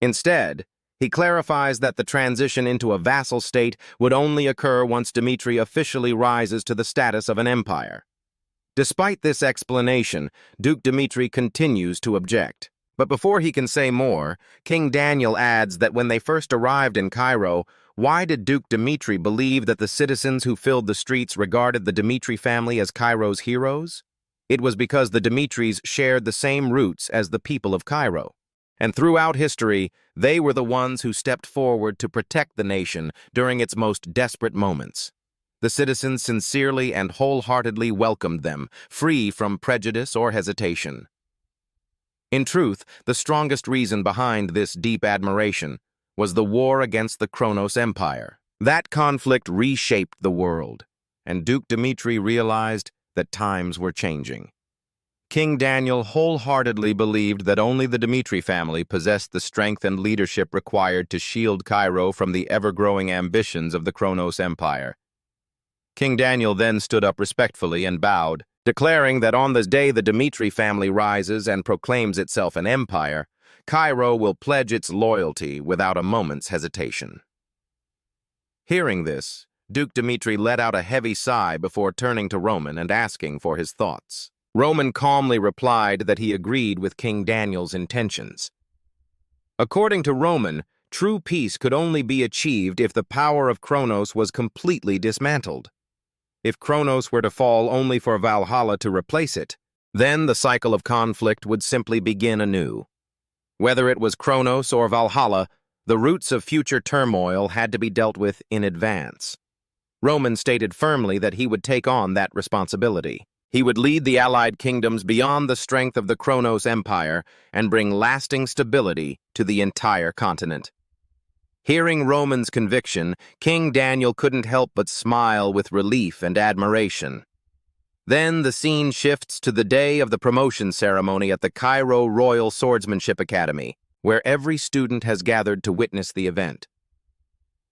Instead, he clarifies that the transition into a vassal state would only occur once Dmitri officially rises to the status of an empire. Despite this explanation, Duke Dmitri continues to object. But before he can say more, King Daniel adds that when they first arrived in Cairo, why did Duke Dmitri believe that the citizens who filled the streets regarded the Dmitri family as Cairo's heroes? It was because the Dmitris shared the same roots as the people of Cairo. And throughout history, they were the ones who stepped forward to protect the nation during its most desperate moments. The citizens sincerely and wholeheartedly welcomed them, free from prejudice or hesitation. In truth, the strongest reason behind this deep admiration was the war against the Kronos Empire. That conflict reshaped the world, and Duke Dmitri realized that times were changing. King Daniel wholeheartedly believed that only the Dmitri family possessed the strength and leadership required to shield Cairo from the ever-growing ambitions of the Kronos Empire. King Daniel then stood up respectfully and bowed, declaring that on the day the Dmitri family rises and proclaims itself an empire, Cairo will pledge its loyalty without a moment's hesitation. Hearing this, Duke Dmitri let out a heavy sigh before turning to Roman and asking for his thoughts. Roman calmly replied that he agreed with King Daniel's intentions. According to Roman, true peace could only be achieved if the power of Kronos was completely dismantled. If Kronos were to fall only for Valhalla to replace it, then the cycle of conflict would simply begin anew. Whether it was Kronos or Valhalla, the roots of future turmoil had to be dealt with in advance. Roman stated firmly that he would take on that responsibility. He would lead the allied kingdoms beyond the strength of the Kronos Empire and bring lasting stability to the entire continent. Hearing Roman's conviction, King Daniel couldn't help but smile with relief and admiration. Then the scene shifts to the day of the promotion ceremony at the Cairo Royal Swordsmanship Academy, where every student has gathered to witness the event.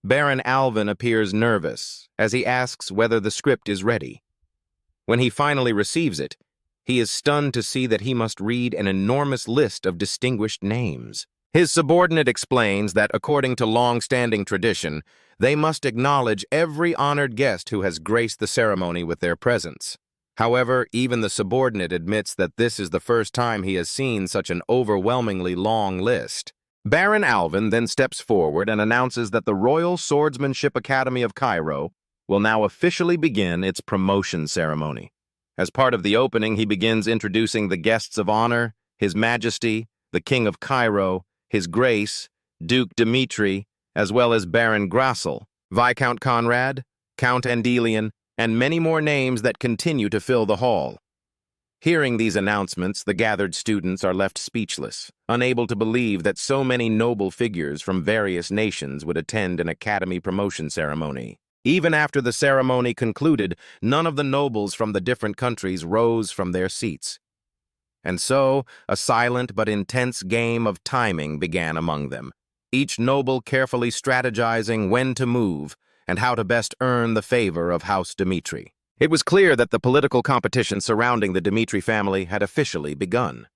Baron Alvin appears nervous as he asks whether the script is ready. When he finally receives it, he is stunned to see that he must read an enormous list of distinguished names. His subordinate explains that, according to long-standing tradition, they must acknowledge every honored guest who has graced the ceremony with their presence. However, even the subordinate admits that this is the first time he has seen such an overwhelmingly long list. Baron Alvin then steps forward and announces that the Royal Swordsmanship Academy of Cairo will now officially begin its promotion ceremony. As part of the opening, he begins introducing the guests of honor, His Majesty, the King of Cairo, His Grace, Duke Dmitri, as well as Baron Grassel, Viscount Conrad, Count Andelian, and many more names that continue to fill the hall. Hearing these announcements, the gathered students are left speechless, unable to believe that so many noble figures from various nations would attend an academy promotion ceremony. Even after the ceremony concluded, none of the nobles from the different countries rose from their seats. And so, a silent but intense game of timing began among them, each noble carefully strategizing when to move and how to best earn the favor of House Dmitri. It was clear that the political competition surrounding the Dmitri family had officially begun.